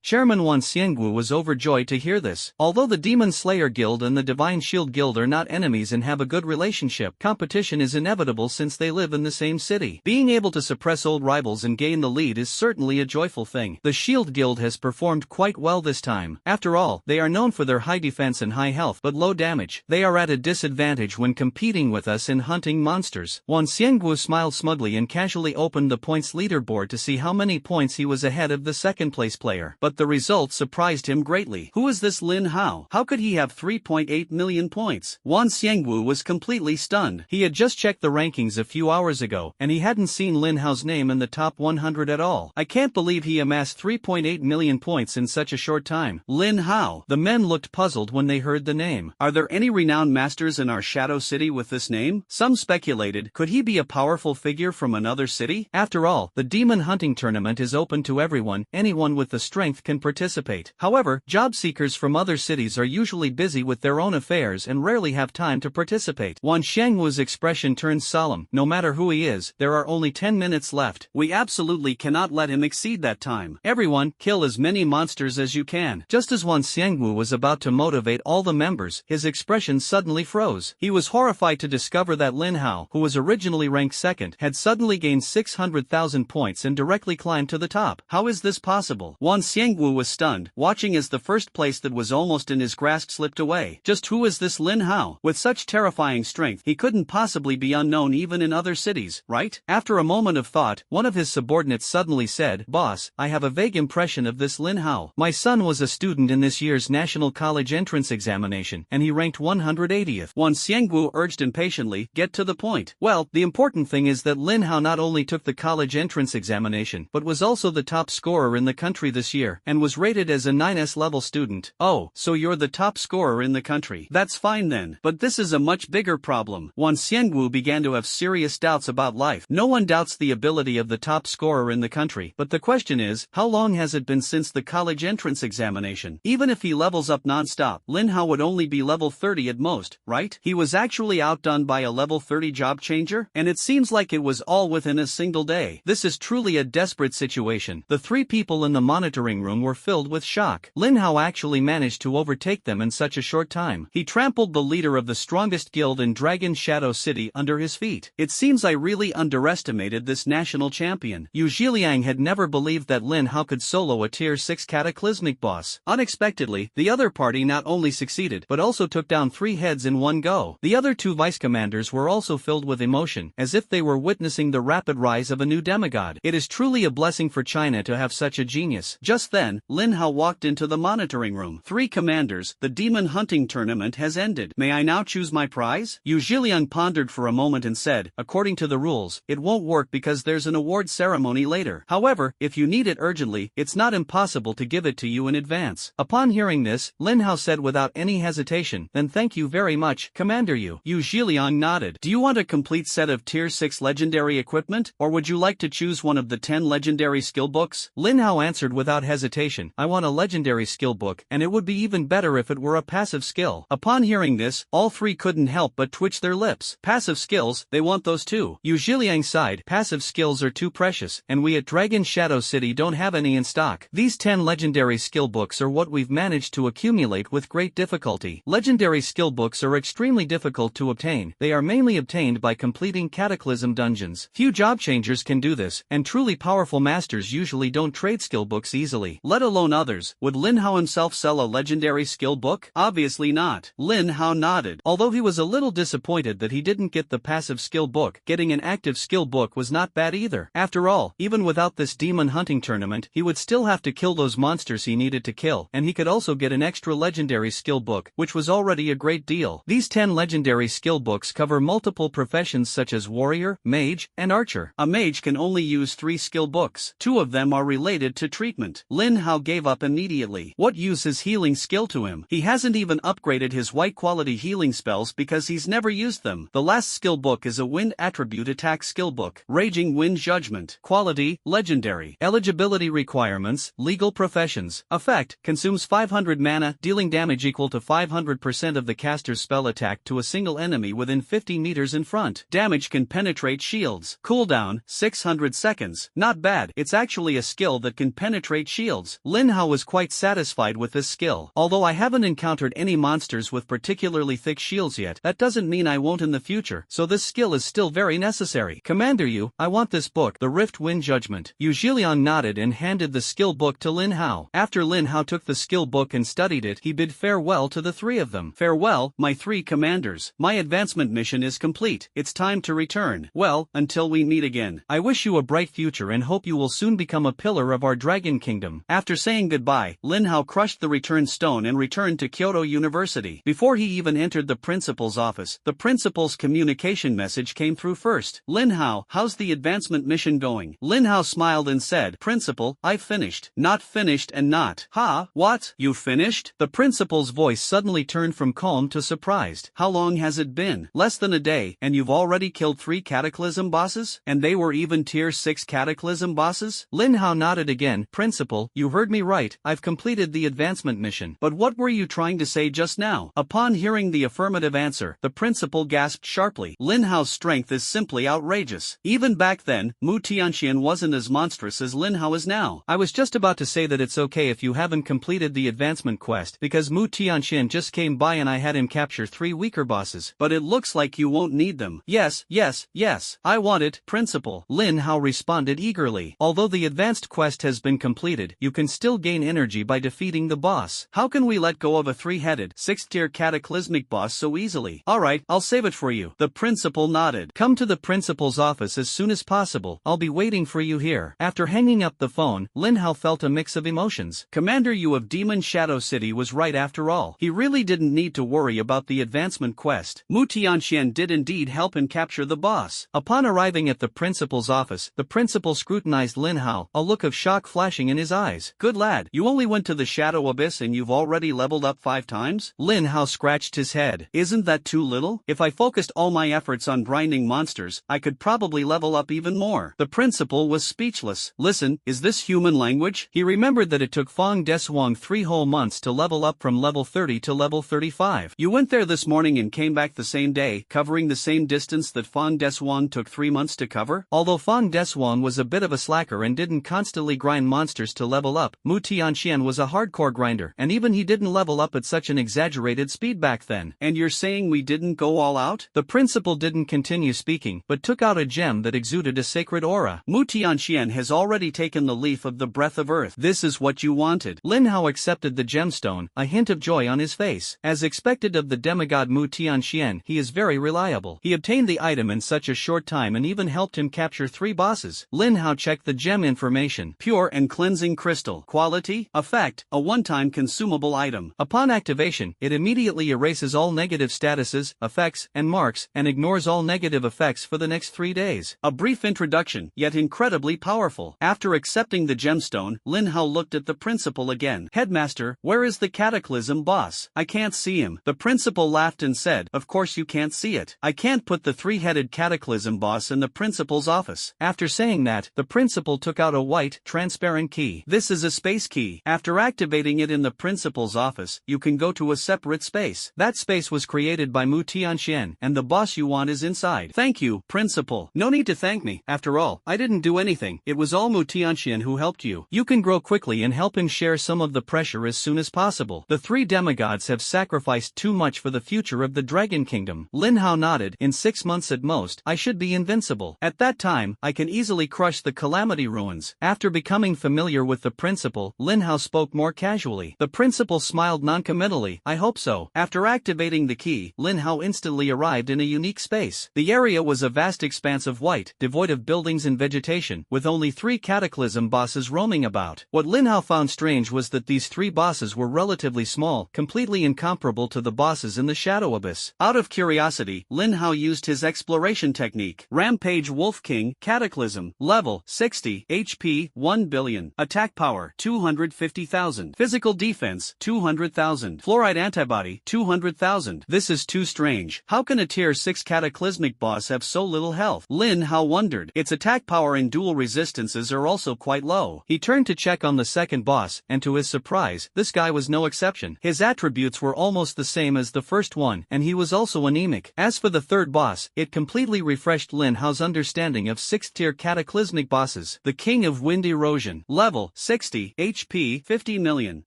Chairman Wan Xiangwu was overjoyed to hear this. Although the Demon Slayer Guild and the Divine Shield Guild are not enemies and have a good relationship, competition is inevitable since they live in the same city. Being able to suppress old rivals and gain the lead is certainly a joyful thing. The Shield Guild has performed quite well this time. After all, they are known for their high defense and high health but low damage. They are at a disadvantage when competing with us in hunting monsters. Wan Xiangwu smiled smugly and casually opened the points leaderboard to see how many points he was ahead of the second place player. But the result surprised him greatly. Who is this Lin Hao? How could he have 3.8 million points? Wan Xiangwu was completely stunned. He had just checked the rankings a few hours ago, and he hadn't seen Lin Hao's name in the top 100 at all. I can't believe he amassed 3.8 million points in such a short time. Lin Hao. The men looked puzzled when they heard the name. Are there any renowned masters in our Shadow City with this name? Some speculated, could he be a powerful figure from another city? After all, the demon hunting tournament is open to everyone. Anyone with the strength can participate. However, job seekers from other cities are usually busy with their own affairs and rarely have time to participate. Wan Xiangwu's expression turned solemn. No matter who he is, there are only 10 minutes left. We absolutely cannot let him exceed that time. Everyone, kill as many monsters as you can. Just as Wan Xiangwu was about to motivate all the members, his expression suddenly froze. He was horrified to discover that Lin Hao, who was originally ranked second, had suddenly gained 600,000 points and directly climbed to the top. How is this possible? Wan Xiangwu was stunned, watching as the first place that was almost in his grasp slipped away. Just who is this Lin Hao? With such terrifying strength, he couldn't possibly be unknown even in other cities, right? After a moment of thought, one of his subordinates suddenly said, "Boss, I have a vague impression of this Lin Hao. My son was a student in this year's National College Entrance Examination, and he ranked 180th. Wan Xiangwu urged impatiently, "Get to the point." Well, the important thing is that Lin Hao not only took the college entrance examination, but was also the top scorer in the country this year, and was rated as a 9S level student. Oh, so you're the top scorer in the country. That's fine then. But this is a much bigger problem. Wan Xiangwu began to have serious doubts about life. No one doubts the ability of the top scorer in the country, but the question is, how long has it been since the college entrance examination? Even if he levels up non-stop, Lin Hao would only be level 30 at most, right? He was actually outdone by a level 30 job changer, and it seems like it was all within a single day. This is truly a desperate situation. The 3 people in the monitoring room were filled with shock. Lin Hao actually managed to overtake them in such a short time. He trampled the leader of the strongest guild in Dragon Shadow City under his feet. It seems I really underestimated this national champion. Yu Zhiliang had never believed that Lin Hao could solo a tier 6 cataclysmic boss. Unexpectedly, the other party not only succeeded but also took down 3 heads in one go. The other 2 vice commanders were also filled with emotion, as if they were witnessing the rapid rise of a new demigod. It is truly a blessing for China to have such a genius. Just then, Lin Hao walked into the monitoring room. 3 commanders, the demon hunting tournament has ended. May I now choose my prize? Yu Zhiliang pondered for a moment and said, according to the rules, it won't work because there's an award ceremony later. However, if you need it urgently, it's not impossible to give it to you in advance. Upon hearing this, Lin Hao said without any hesitation, then thank you very much, Commander Yu. Yu Zhiliang nodded. Do you want a complete set of tier 6 legendary equipment, or would you like to choose one of the 10 legendary skill books? Lin Hao answered without hesitation, I want a legendary skill book, and it would be even better if it were a passive skill. Upon hearing this, all 3 couldn't help but twitch their lips. Passive skills, they want those too. Yu Zhiliang sighed, passive skills are too precious, and we at Dragon Shadow City don't have any in stock. These 10 legendary skill books are what we've managed to accumulate with great difficulty. Legendary skill books are extremely difficult to obtain. They are mainly obtained by completing cataclysm dungeons. Few job changers can do this, and truly powerful masters usually don't trade skill books easily, let alone others. Would Lin Hao himself sell a legendary skill book? Obviously not. Lin Hao nodded. Although he was a little disappointed that he didn't get the passive skill book, getting an active skill book was not bad either. After all, even without this demon hunting tournament, he would still have to kill those monsters he needed to kill, and he could also get an extra legendary skill book, which was already a great deal. These 10 legendary skill books cover multiple professions such as warrior, mage, and archer. A mage can only use 3 skill books. 2 of them are related to treatment. Lin Hao gave up immediately. What use is healing skill to him? He hasn't even upgraded his white quality healing spells because he's never used them. The last skill book is a wind attribute attack skill book. Raging Wind Judgment. Quality, legendary. Eligibility requirements, legal professions. Effect, consumes 500 mana, dealing damage equal to 500% of the caster's spell attack to a single enemy. enemy within 50 meters in front. Damage can penetrate shields. Cooldown, 600 seconds. Not bad, it's actually a skill that can penetrate shields. Lin Hao was quite satisfied with this skill. Although I haven't encountered any monsters with particularly thick shields yet, that doesn't mean I won't in the future, so this skill is still very necessary. Commander Yu, I want this book, The Rift Wind Judgment. Yu Zhiliang nodded and handed the skill book to Lin Hao. After Lin Hao took the skill book and studied it, he bid farewell to the three of them. Farewell, my three commanders. My advancement mission is complete. It's time to return. Well, until we meet again. I wish you a bright future and hope you will soon become a pillar of our Dragon Kingdom. After saying goodbye, Lin Hao crushed the return stone and returned to Kyoto University. Before he even entered the principal's office, the principal's communication message came through first. Lin Hao, how's the advancement mission going? Lin Hao smiled and said, Principal, I've finished. Not finished and not. Ha, what? You finished? The principal's voice suddenly turned from calm to surprised. How long has it been? Less than a day, and you've already killed 3 Cataclysm bosses? And they were even tier 6 Cataclysm bosses? Lin Hao nodded again. Principal, you heard me right, I've completed the advancement mission. But what were you trying to say just now? Upon hearing the affirmative answer, the principal gasped sharply. Lin Hao's strength is simply outrageous. Even back then, Mu Tianxian wasn't as monstrous as Lin Hao is now. I was just about to say that it's okay if you haven't completed the advancement quest, because Mu Tianxian just came by and I had him capture 3 weaker bosses. But it looks like you won't need them. Yes, yes, yes. I want it, Principal. Lin Hao responded eagerly. Although the advanced quest has been completed, you can still gain energy by defeating the boss. How can we let go of a 3-headed, 6th-tier cataclysmic boss so easily? Alright, I'll save it for you. The principal nodded. Come to the principal's office as soon as possible. I'll be waiting for you here. After hanging up the phone, Lin Hao felt a mix of emotions. Commander Yu of Demon Shadow City was right after all. He really didn't need to worry about the advancement quest. Mu Tianxian did indeed help him capture the boss. Upon arriving at the principal's office, the principal scrutinized Lin Hao, a look of shock flashing in his eyes. Good lad, you only went to the Shadow Abyss and you've already leveled up 5 times? Lin Hao scratched his head. Isn't that too little? If I focused all my efforts on grinding monsters, I could probably level up even more. The principal was speechless. Listen, is this human language? He remembered that it took Fong Desuang 3 whole months to level up from level 30 to level 35. You went there this morning and came back the same day, covering the same distance that Fong Desuang took 3 months to cover? Although Fong Desuang was a bit of a slacker and didn't constantly grind monsters to level up, Mu Tianxian was a hardcore grinder, and even he didn't level up at such an exaggerated speed back then. And you're saying we didn't go all out? The principal didn't continue speaking, but took out a gem that exuded a sacred aura. Mu Tianxian has already taken the leaf of the breath of earth. This is what you wanted. Lin Hao accepted the gemstone, a hint of joy on his face. As expected of the demigod Mu Tianxian, he is very reliable. He obtained the item in such a short time and even helped him capture 3 bosses. Lin Hao checked the gem information. Pure and cleansing crystal. Quality, effect, a one-time consumable item. Upon activation, it immediately erases all negative statuses, effects, and marks, and ignores all negative effects for the next 3 days. A brief introduction, yet incredibly powerful. After accepting the gemstone, Lin Hao looked at the principal again. Headmaster, where is the cataclysm boss? I can't see him. The principal laughed and said, of course you can't see it. I can't put the 3-headed cataclysm boss in the principal's office. After saying that, the principal took out a white, transparent key. This is a space key. After activating it in the principal's office, you can go to a separate space. That space was created by Mu Tianxian, and the boss you want is inside. Thank you, principal. No need to thank me. After all, I didn't do anything. It was all Mu Tianxian who helped you. You can grow quickly and help him share some of the pressure as soon as possible. The 3 demigods have sacrificed too much for the future of the Dragon Kingdom. Lin Hao nodded. In 6 months at most, I should be invincible. At that time, I can easily crush the Calamity Ruins. After becoming familiar with the principal, Lin Hao spoke more casually. The principal smiled noncommittally. I hope so. After activating the key, Lin Hao instantly arrived in a unique space. The area was a vast expanse of white, devoid of buildings and vegetation, with only 3 cataclysm bosses roaming about. What Lin Hao found strange was that these 3 bosses were relatively small, completely incomparable to the bosses in the Shadow Abyss. Out of curiosity, Lin Hao used his exploration technique. Rampage Wolf King, Cataclysm, level 60, HP 1 billion, attack power 250,000, physical defense 200,000, fluoride antibody 200,000. This is too strange. How can a tier 6 cataclysmic boss have so little health? Lin Hao wondered. Its attack power and dual resistances are also quite low. He turned to check on the second boss, and to his surprise, this guy was no exception. His attributes were almost the same as the first one, and he was also also anemic. As for the third boss, it completely refreshed Lin Hao's understanding of 6th tier cataclysmic bosses. The King of Wind Erosion. Level 60, HP 50 million.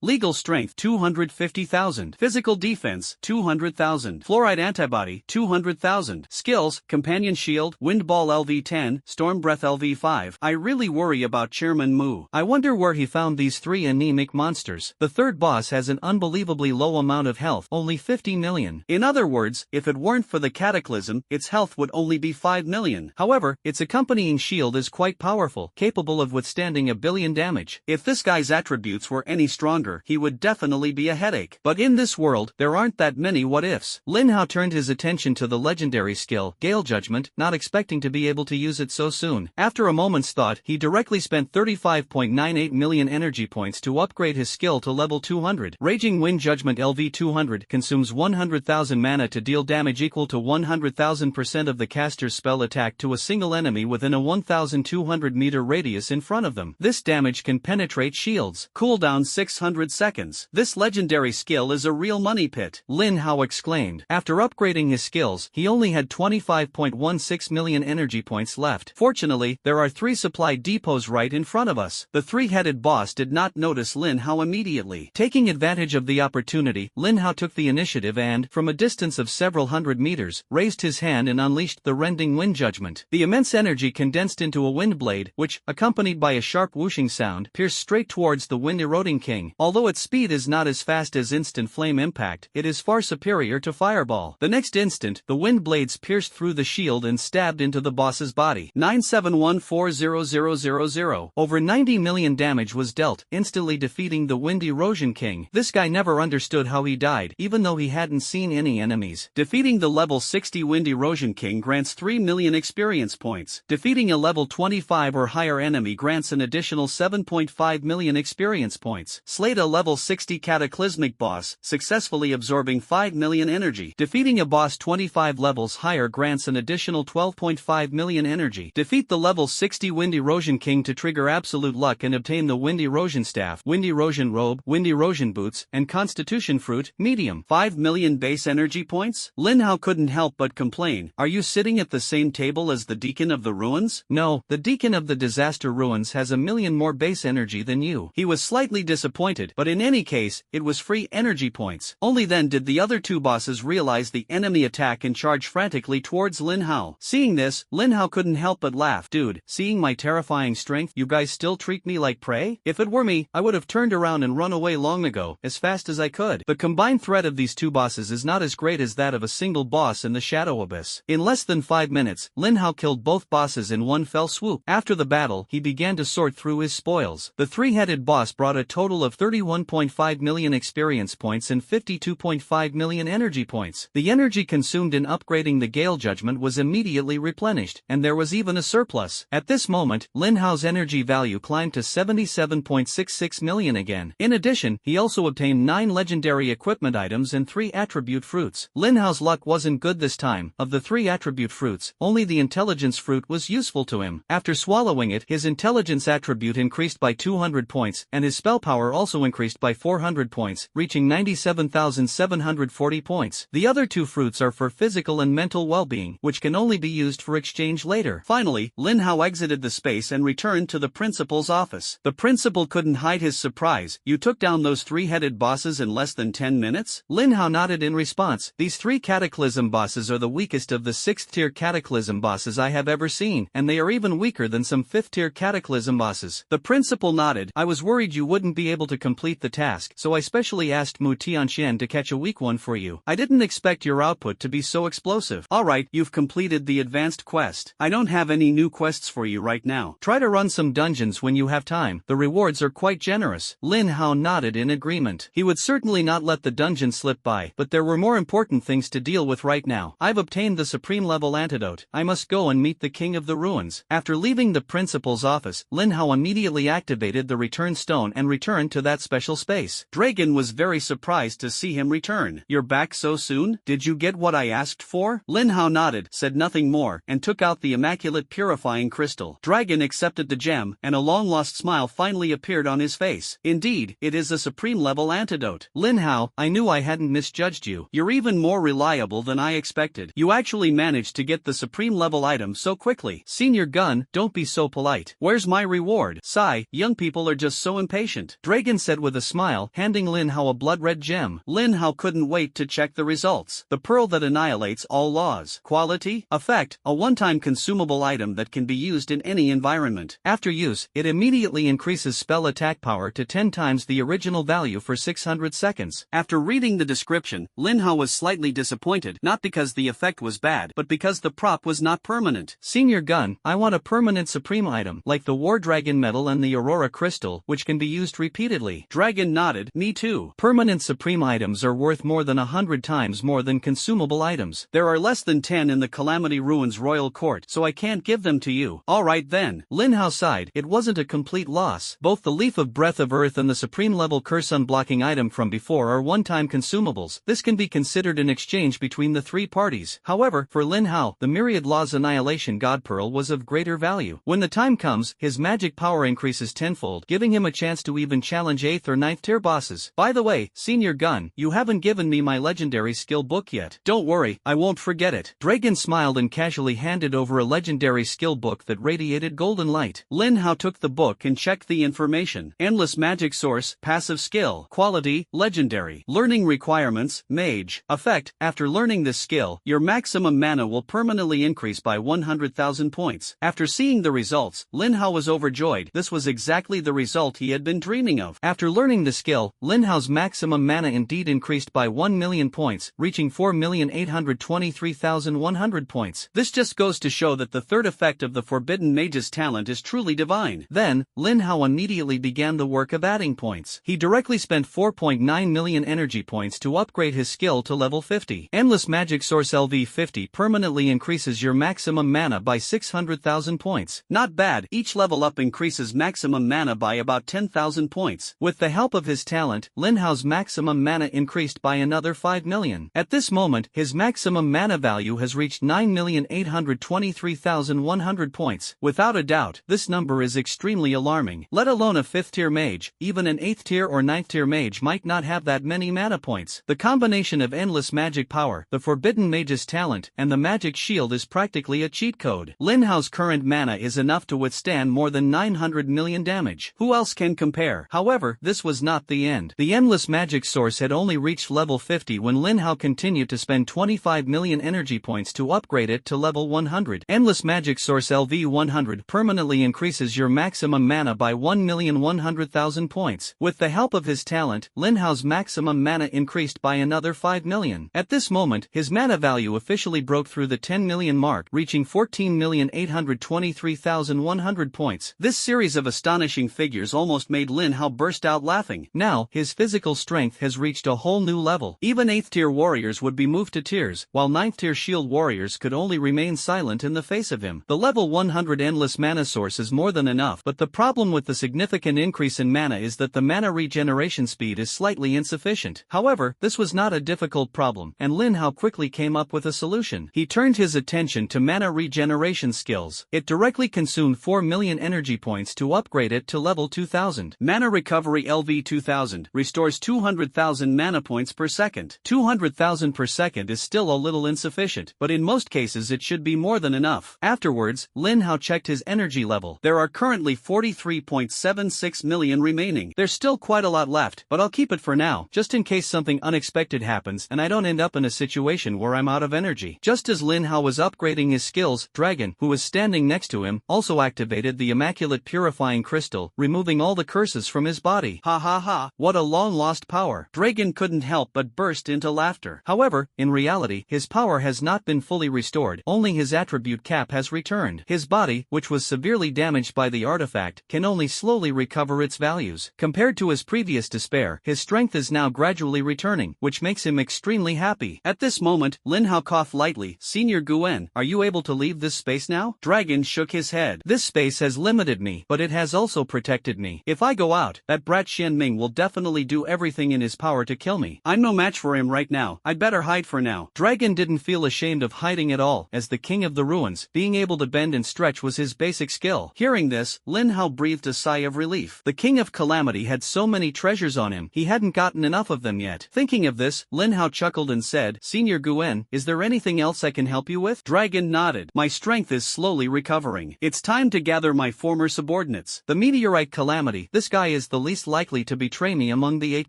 Legal strength 250,000. Physical defense 200,000. Fluoride antibody 200,000. Skills, Companion Shield, Wind Ball LV10, Storm Breath LV5. I really worry about Chairman Mu. I wonder where he found these three anemic monsters. The third boss has an unbelievably low amount of health, only 50 million. In other words, if it weren't for the cataclysm, its health would only be 5 million. However, its accompanying shield is quite powerful, capable of withstanding 1 billion damage. If this guy's attributes were any stronger, he would definitely be a headache. But in this world, there aren't that many what-ifs. Lin Hao turned his attention to the legendary skill, Gale Judgment, not expecting to be able to use it so soon. After a moment's thought, he directly spent 35.98 million energy points to upgrade his skill to level 200. Raging Wind Judgment LV200 consumes 100,000 mana to deal damage equal to 100,000% of the caster's spell attack to a single enemy within a 1,200 meter radius in front of them. This damage can penetrate shields. Cooldown 600 seconds. This legendary skill is a real money pit, Lin Hao exclaimed. After upgrading his skills, he only had 25.16 million energy points left. Fortunately, there are 3 supply depots right in front of us. The 3-headed boss did not notice Lin Hao immediately. Taking advantage of the opportunity, Lin Hao took the initiative and, from a distance of several hundred meters, raised his hand and unleashed the rending wind judgment. The immense energy condensed into a wind blade, which, accompanied by a sharp whooshing sound, pierced straight towards the wind-eroding king. Although its speed is not as fast as instant flame impact, it is far superior to fireball. The next instant, the wind blades pierced through the shield and stabbed into the boss's body. 971400000. Over 90 million damage was dealt, instantly defeating the wind erosion king. This guy never understood how he died, even though he hadn't seen any enemies. Defeating the level 60 wind erosion king grants 3 million experience points. Defeating a level 25 or higher enemy grants an additional 7.5 million experience points. Slayed a level 60 cataclysmic boss, successfully absorbing 5 million energy. Defeating a boss 25 levels higher grants an additional 12.5 million energy. Defeat the level 60 wind erosion king to trigger absolute luck and obtain the wind erosion staff, wind erosion robe, wind erosion boots, and constitution fruit, medium. 5 million base energy points? Lin Hao couldn't help but complain. Are you sitting at the same table as the Deacon of the Ruins? No, the Deacon of the Disaster Ruins has 1 million more base energy than you. He was slightly disappointed, but in any case, it was free energy points. Only then did the other 2 bosses realize the enemy attack and charge frantically towards Lin Hao. Seeing this, Lin Hao couldn't help but laugh. Dude, seeing my terrifying strength, you guys still treat me like prey? If it were me, I would have turned around and run away long ago, as fast as I could. The combined threat of these 2 bosses is not as great as that of a single boss in the Shadow Abyss. In less than 5 minutes, Lin Hao killed both bosses in one fell swoop. After the battle, he began to sort through his spoils. The 3-headed boss brought a total of 31.5 million experience points and 52.5 million energy points. The energy consumed in upgrading the Gale Judgment was immediately replenished, and there was even a surplus. At this moment, Lin Hao's energy value climbed to 77.66 million again. In addition, he also obtained 9 legendary equipment items and 3 attribute fruits. Lin Hao's luck wasn't good this time. Of the 3 attribute fruits, only the intelligence fruit was useful to him. After swallowing it, his intelligence attribute increased by 200 points, and his spell power also increased by 400 points, reaching 97,740 points. The other 2 fruits are for physical and mental well-being, which can only be used for exchange later. Finally, Lin Hao exited the space and returned to the principal's office. The principal couldn't hide his surprise. You took down those 3-headed bosses in less than 10 minutes? Lin Hao nodded in response. These 3 cataclysm bosses are the weakest of the 6th-tier cataclysm bosses I have ever seen, and they are even weaker than some 5th-tier cataclysm bosses. The principal nodded. I was worried you wouldn't be able to complete the task, so I specially asked Mu Tianxian to catch a weak one for you. I didn't expect your output to be so explosive. Alright, you've completed the advanced quest. I don't have any new quests for you right now. Try to run some dungeons when you have time. The rewards are quite generous. Lin Hao nodded in agreement. He would certainly not let the dungeon slip by, but there were more important things to deal with right now. I've obtained the supreme level antidote. I must go and meet the King of the Ruins. After leaving the principal's office, Lin Hao immediately activated the return stone and returned to that special space. Dragon was very surprised to see him return. You're back so soon? Did you get what I asked for? Lin Hao nodded, said nothing more, and took out the immaculate purifying crystal. Dragon accepted the gem, and a long-lost smile finally appeared on his face. Indeed, it is a supreme level antidote. Lin Hao, I knew I hadn't misjudged you. You're even more reliable than I expected. You actually managed to get the supreme level item so quickly. Senior Gun, don't be so polite. Where's my reward? Sigh, young people are just so impatient. Dragon said with a smile, handing Lin Hao a blood-red gem. Lin Hao couldn't wait to check the results. The pearl that annihilates all laws. Quality? Effect, a one-time consumable item that can be used in any environment. After use, it immediately increases spell attack power to 10 times the original value for 600 seconds. After reading the description, Lin Hao was slightly disappointed, not because the effect was bad, but because the prop was not permanent. Senior Gun, I want a permanent supreme item, like the War Dragon Medal and the Aurora Crystal, which can be used repeatedly. Dragon nodded, me too. Permanent supreme items are worth more than 100 times more than consumable items. There are less than 10 in the Calamity Ruins Royal Court, so I can't give them to you. Alright then. Lin Hao sighed, it wasn't a complete loss. Both the Leaf of Breath of Earth and the supreme level curse unblocking item from before are one-time consumables. This can be considered an exchange between the three parties. However, for Lin Hao, the Myriad Laws Annihilation God Pearl was of greater value. When the time comes, his magic power increases tenfold, giving him a chance to even challenge 8th or 9th tier bosses. By the way, Senior Gun, you haven't given me my legendary skill book yet. Don't worry, I won't forget it. Dragon smiled and casually handed over a legendary skill book that radiated golden light. Lin Hao took the book and checked the information. Endless magic source, passive skill, quality, legendary. Learning requirements, mage. Effect, after learning this skill, your maximum mana will permanently increase by 100,000 points. After seeing the results, Lin Hao was overjoyed. This was exactly the result he had been dreaming of. After learning the skill, Lin Hao's maximum mana indeed increased by 1 million points, reaching 4,823,100 points. This just goes to show that the third effect of the Forbidden Mage's talent is truly divine. Then, Lin Hao immediately began the work of adding points. He directly spent 4.9 million energy points to upgrade his skill to level 50. Endless Magic Source LV50 permanently increases your maximum mana by 600,000 points. Not bad, each level up increases maximum mana by about 10,000 points. With the help of his talent, Lin Hao's maximum mana increased by another 5 million. At this moment, his maximum mana value has reached 9,823,100 points. Without a doubt, this number is extremely alarming. Let alone a 5th tier mage, even an 8th tier or 9th tier mage might not have that many mana points. The combination of endless magic power, the Forbidden Mage's talent, and the magic shield is practically a cheat code. Lin Hao's current mana is enough to withstand more than 900 million damage. Who else can compare? However, this was not the end. The endless magic source had only reached level 50 when Lin Hao continued to spend 25 million energy points to upgrade it to level 100. Endless magic source LV100 permanently increases your maximum mana by 1,100,000 points. With the help of his talent, Lin Hao's maximum mana increased by another 5 million. At this moment, his mana value officially broke through the 10 million mark, reaching 14,823,100 points. This series of astonishing figures almost made Lin Hao burst out laughing. Now, his physical strength has reached a whole new level. Even 8th tier warriors would be moved to tears, while 9th tier shield warriors could only remain silent in the face of him. The level 100 endless mana source is more than enough, but the problem with the significant increase in mana is that the mana regeneration speed is slightly insufficient. However, this was not a difficult problem, and Lin Hao quickly came up with a solution. He turned his attention to mana regeneration skills. It directly consumed 4 million energy points to upgrade it to level 2000. Mana Recovery LV2000 restores 200,000 mana points per second. 200,000 per second is still a little insufficient, but in most cases it should be more than enough. Afterwards, Lin Hao checked his energy level. There are currently 43.76 million remaining. There's still quite a lot left, but I'll keep it for now, just in case something unexpected happens and I don't end up in a situation where I'm out of energy. Just as Lin Hao was upgrading his skills, Dragon, who was standing next to him, also activated the Immaculate Purifying Crystal, removing all the curses from his body. Ha ha ha, what a long-lost power. Dragon couldn't help but burst into laughter. However, in reality, his power has not been fully restored, only his attribute cap has returned. His body, which was severely damaged by the artifact, can only slowly recover its values. Compared to his previous despair, his strength is now gradually returning, which makes him extremely happy. At this moment, Lin Hao coughed lightly. Senior Guen, are you able to leave this space now? Dragon shook his head. This space has limited me, but it has also protected me. If I go out, that brat Xian Ming will definitely do everything in his power to kill me. I'm no match for him right now. I'd better hide for now. Dragon didn't feel ashamed of hiding at all. As the king of the ruins, being able to bend and stretch was his basic skill. Hearing this, Lin Hao breathed a sigh of relief. The king of calamity had so many treasures on him, he hadn't gotten enough of them yet. Thinking of this, Lin Hao chuckled and and said, "Senior Guen, is there anything else I can help you with?" Dragon nodded. "My strength is slowly recovering. It's time to gather my former subordinates. The meteorite calamity. This guy is the least likely to betray me among the 8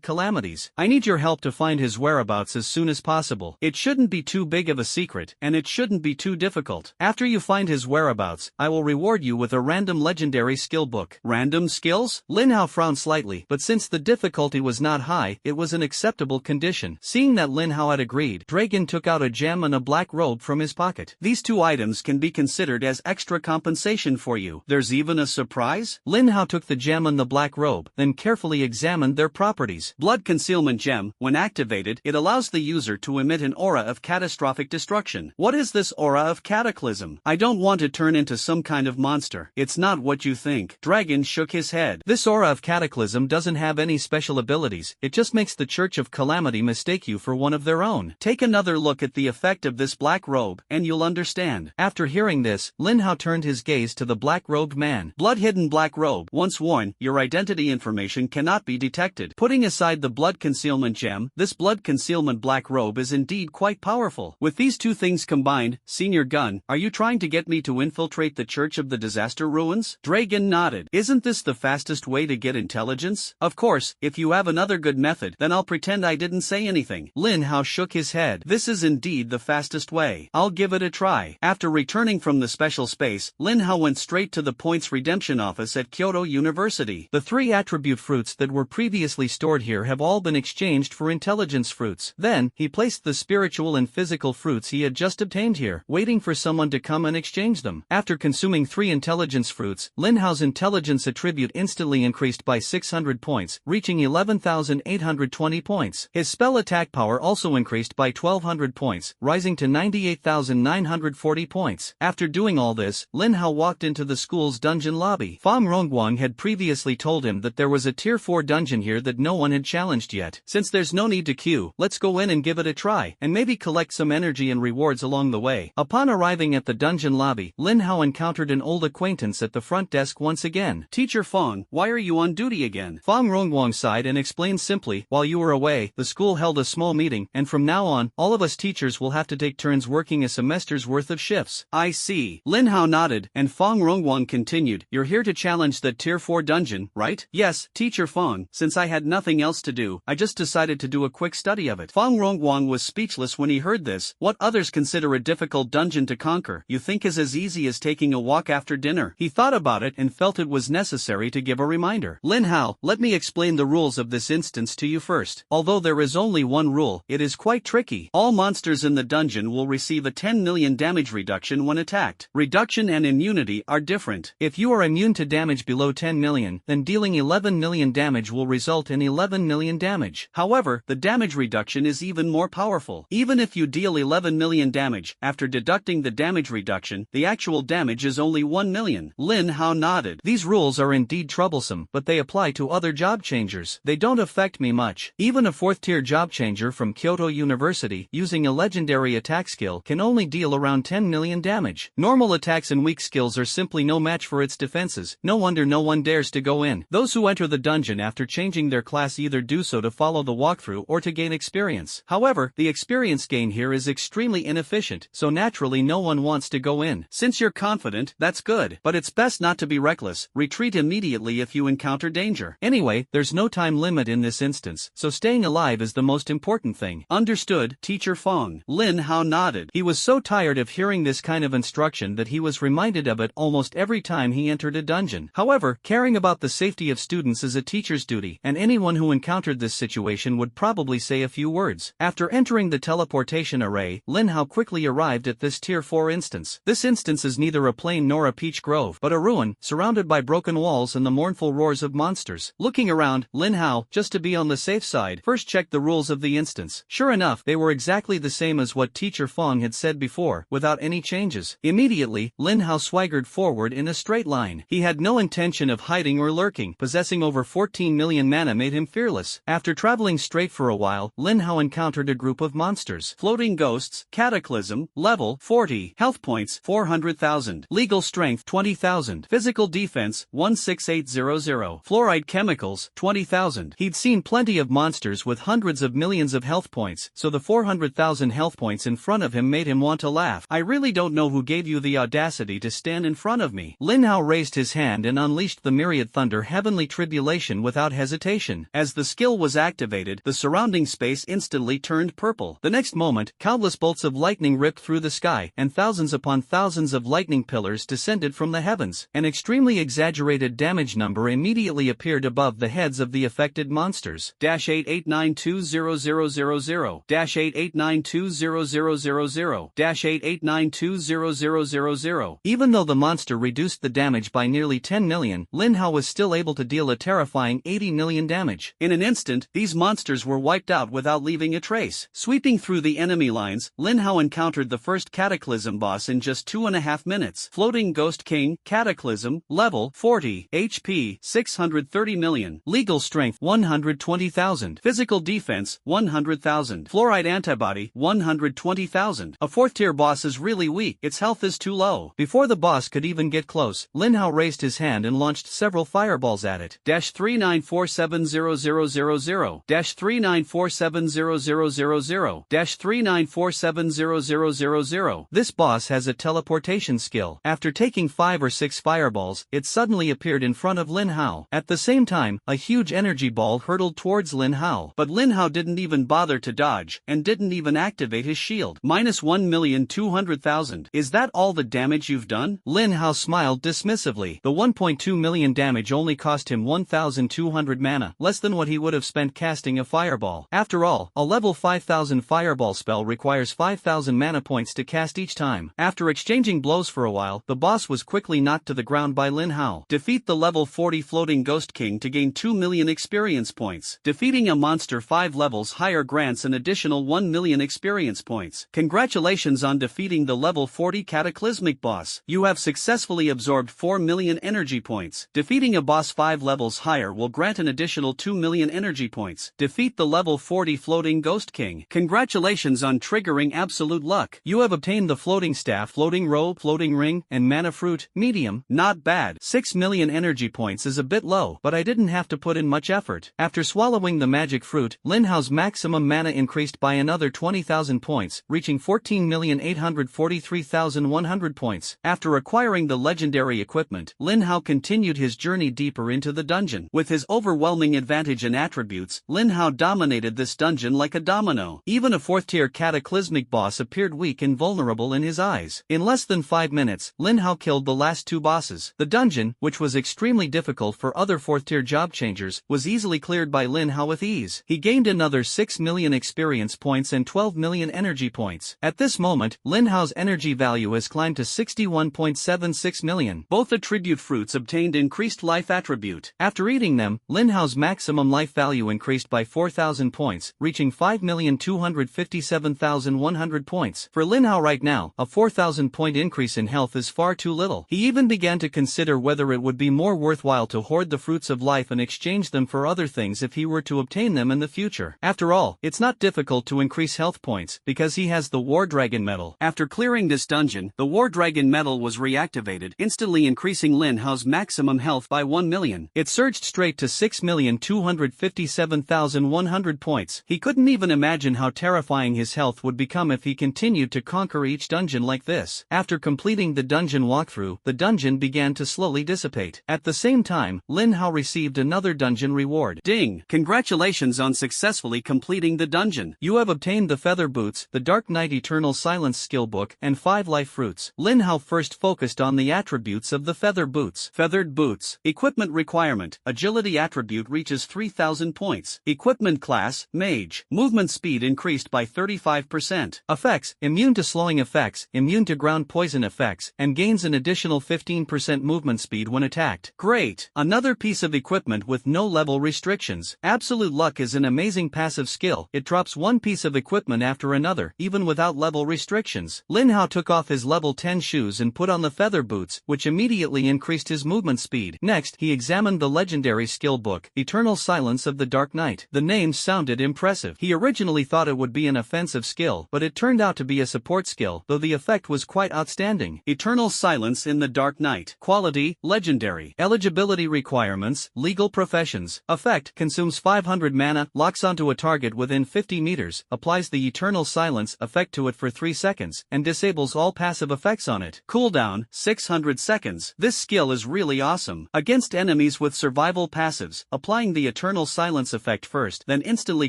calamities. I need your help to find his whereabouts as soon as possible. It shouldn't be too big of a secret, and it shouldn't be too difficult. After you find his whereabouts, I will reward you with a random legendary skill book." Random skills? Lin Hao frowned slightly, but since the difficulty was not high, it was an acceptable condition. Seeing that Lin Hao had agreed, Dragon took out a gem and a black robe from his pocket. "These 2 items can be considered as extra compensation for you. There's even a surprise?" Lin Hao took the gem and the black robe, then carefully examined their properties. Blood Concealment Gem. When activated, it allows the user to emit an aura of catastrophic destruction. What is this aura of cataclysm? I don't want to turn into some kind of monster. It's not what you think. Dragon shook his head. This aura of cataclysm doesn't have any special abilities, it just makes the Church of Calamity mistake you for one of their own. Take another look at the effect of this black robe, and you'll understand. After hearing this, Lin Hao turned his gaze to the black-robed man. Blood-hidden black robe. Once worn, your identity information cannot be detected. Putting aside the blood concealment gem, this blood concealment black robe is indeed quite powerful. With these 2 things combined, Senior Gun, are you trying to get me to infiltrate the Church of the Disaster Ruins? Dragon nodded. Isn't this the fastest way to get intelligence? Of course, if you have another good method, then I'll pretend I didn't say anything. Lin Hao shook his head. This is indeed the fastest way. I'll give it a try. After returning from the special space, Lin Hao went straight to the points redemption office at Kyoto University. The 3 attribute fruits that were previously stored here have all been exchanged for intelligence fruits. Then, he placed the spiritual and physical fruits he had just obtained here, waiting for someone to come and exchange them. After consuming 3 intelligence fruits, Lin Hao's intelligence attribute instantly increased by 600 points, reaching 11,820 points. His spell attack power also increased by 1,200 points, rising to 98,940 points. After doing all this, Lin Hao walked into the school's dungeon lobby. Fang Rongguang had previously told him that there was a tier 4 dungeon here that no one had challenged yet. Since there's no need to queue, let's go in and give it a try, and maybe collect some energy and rewards along the way. Upon arriving at the dungeon lobby, Lin Hao encountered an old acquaintance at the front desk once again. "Teacher Fang, why are you on duty again?" Fang Rongguang sighed and explained simply, "While you were away, the school held a small meeting, and from now on, all of us teachers will have to take turns working a semester's worth of shifts." "I see." Lin Hao nodded, and Fang Rongguang continued, "You're here to challenge the tier 4 dungeon, right?" "Yes, Teacher Fang. Since I had nothing else to do, I just decided to do a quick study of it." Fang Rongguang was speechless when he heard this. What others consider a difficult dungeon to conquer, you think is as easy as taking a walk after dinner. He thought about it and felt it was necessary to give a reminder. "Lin Hao, let me explain the rules of this instance to you first. Although there is only one rule, it is quite tricky. All monsters in the dungeon will receive a 10 million damage reduction when attacked. Reduction and immunity are different. If you are immune to damage below 10 million, then dealing 11 million damage will result in 11 million damage. However, the damage reduction is even more powerful. Even if you deal 11 million damage, after deducting the damage reduction, the actual damage is only 1 million. Lin Hao nodded. These rules are indeed troublesome, but they apply to other job changers. They don't affect me much. Even a 4th-tier job changer from Kyoto University, using a legendary attack skill, can only deal around 10 million damage. Normal attacks and weak skills are simply no match for its defenses. No wonder no one dares to go in. Those who enter the dungeon after changing their class either do so to follow the walkthrough or to gain experience. However, the experience gain here is extremely inefficient, so naturally no one wants to go in. Since you're confident, that's good, but it's best not to be reckless. Retreat immediately if you encounter danger. Anyway, there's no time limit in this instance, so staying alive is the most important thing. Understood, Teacher Fang. Lin Hao nodded. He was so tired of hearing this kind of instruction that he was reminded of it almost every time he entered a dungeon. However, caring about the safety of students is a teacher's duty, and anyone who encountered this situation would probably say a few words. After entering the teleportation array, Lin Hao quickly arrived at this tier 4 instance. This instance is neither a plain nor a peach grove, but a ruin, surrounded by broken walls and the mournful roars of monsters. Looking around, Lin Hao, just to be on the safe side, first checked the rules of the instance. Sure enough, they were exactly the same as what Teacher Fang had said before, without any changes. Immediately, Lin Hao swaggered forward in a straight line. He had no intention of hiding or lurking. Possessing over 14 million mana made him fearless. After traveling straight for a while, Lin Hao encountered a group of monsters. Floating ghosts, Cataclysm, level 40, health points 400,000, legal strength 20,000, physical defense 16800, fluoride chemicals 20,000. He'd seen plenty of monsters with hundreds of millions of health points, points, so the 400,000 health points in front of him made him want to laugh. I really don't know who gave you the audacity to stand in front of me. Lin Hao raised his hand and unleashed the myriad thunder heavenly tribulation without hesitation. As the skill was activated, the surrounding space instantly turned purple. The next moment, countless bolts of lightning ripped through the sky, and thousands upon thousands of lightning pillars descended from the heavens. An extremely exaggerated damage number immediately appeared above the heads of the affected monsters. -88920000, -88920000, -88920000. Even though the monster reduced the damage by nearly 10 million, Lin Hao was still able to deal a terrifying 80 million damage. In an instant, these monsters were wiped out without leaving a trace. Sweeping through the enemy lines, Lin Hao encountered the first Cataclysm boss in just 2.5 minutes. Floating Ghost King, Cataclysm, level 40, HP 630 million, legal strength 120,000, physical defense 100,000, fluoride antibody 120,000. A 4th tier boss is really weak, its health is too low. Before the boss could even get close, Lin Hao raised his hand and launched several fireballs at it. -39470000, -39470000, -39470000. This boss has a teleportation skill. After taking 5 or 6 fireballs, it suddenly appeared in front of Lin Hao. At the same time, a huge energy ball hurtled towards Lin Hao. But Lin Hao didn't even bother to dodge, and didn't even activate his shield. -1,200,000. Is that all the damage you've done? Lin Hao smiled dismissively. The 1.2 million damage only cost him 1,200 mana, less than what he would have spent casting a fireball. After all, a level 5,000 fireball spell requires 5,000 mana points to cast each time. After exchanging blows for a while, the boss was quickly knocked to the ground by Lin Hao. Defeat the level 40 Floating Ghost King to gain 2 million experience points. Defeating a monster 5 levels higher grants an additional 1 million experience points. Congratulations on defeating the level 40 Cataclysmic boss. You have successfully absorbed 4 million energy points. Defeating a boss 5 levels higher will grant an additional 2 million energy points. Defeat the level 40 Floating Ghost King. Congratulations on triggering absolute luck. You have obtained the Floating Staff, Floating Robe, Floating Ring, and Mana Fruit. Medium, not bad. 6 million energy points is a bit low, but I didn't have to put in much effort. After swallowing the magic fruit, Lin Hao's maximum mana increased by another 20,000 points, reaching 14,843,100 points. After acquiring the legendary equipment, Lin Hao continued his journey deeper into the dungeon. With his overwhelming advantage and attributes, Lin Hao dominated this dungeon like a domino. Even a 4th tier Cataclysmic boss appeared weak and vulnerable in his eyes. In less than 5 minutes, Lin Hao killed the last 2 bosses. The dungeon, which was extremely difficult for other 4th tier job changers, was easily cleared by Lin Hao with ease. He gained another 6 million experience points and 12 million energy points. At this moment, Lin Hao's energy value has climbed to 61.76 million. Both attribute fruits obtained increased life attribute. After eating them, Lin Hao's maximum life value increased by 4,000 points, reaching 5,257,100 points. For Lin Hao right now, a 4,000 point increase in health is far too little. He even began to consider whether it would be more worthwhile to hoard the fruits of life and exchange them for other things if he were to obtain them in the future. After all, it's not difficult to increase health points, because he has the War Dragon Medal. After clearing this dungeon, the War Dragon Medal was reactivated, instantly increasing Lin Hao's maximum health by 1 million. It surged straight to 6,257,100 points. He couldn't even imagine how terrifying his health would become if he continued to conquer each dungeon like this. After completing the dungeon walkthrough, the dungeon began to slowly dissipate. At the same time, Lin Hao received another dungeon reward. Ding! Congratulations on successfully completing the dungeon. You have obtained the Feather Boots, the Dark Knight Eternal Silence skill book, and 5 life fruits. Lin Hao first focused on the attributes of the Feather Boots. Feathered Boots. Equipment requirement. Agility attribute reaches 3,000 points. Equipment class, Mage. Movement speed increased by 35%. Effects, immune to slowing effects, immune to ground poison effects, and gains an additional 15% movement speed when attacked. Great! Another piece of equipment with no level restrictions. Absolute Luck is an amazing passive skill. It drops one piece of equipment after another, even without level restrictions. Lin Hao took off his level 10 shoes and put on the Feather Boots, which immediately increased his movement speed. Next, he examined the legendary skill book, Eternal Silence of the Dark Knight. The name sounded impressive. He originally thought it would be an offensive skill, but it turned out to be a support skill, though the effect was quite outstanding. Eternal Silence in the Dark Knight. Quality, Legendary. Eligibility requirements, Legal Professions. Effect, consumes 500 mana, locks onto a target within 15 50 meters, applies the Eternal Silence effect to it for 3 seconds, and disables all passive effects on it. Cooldown, 600 seconds. This skill is really awesome. Against enemies with survival passives, applying the Eternal Silence effect first, then instantly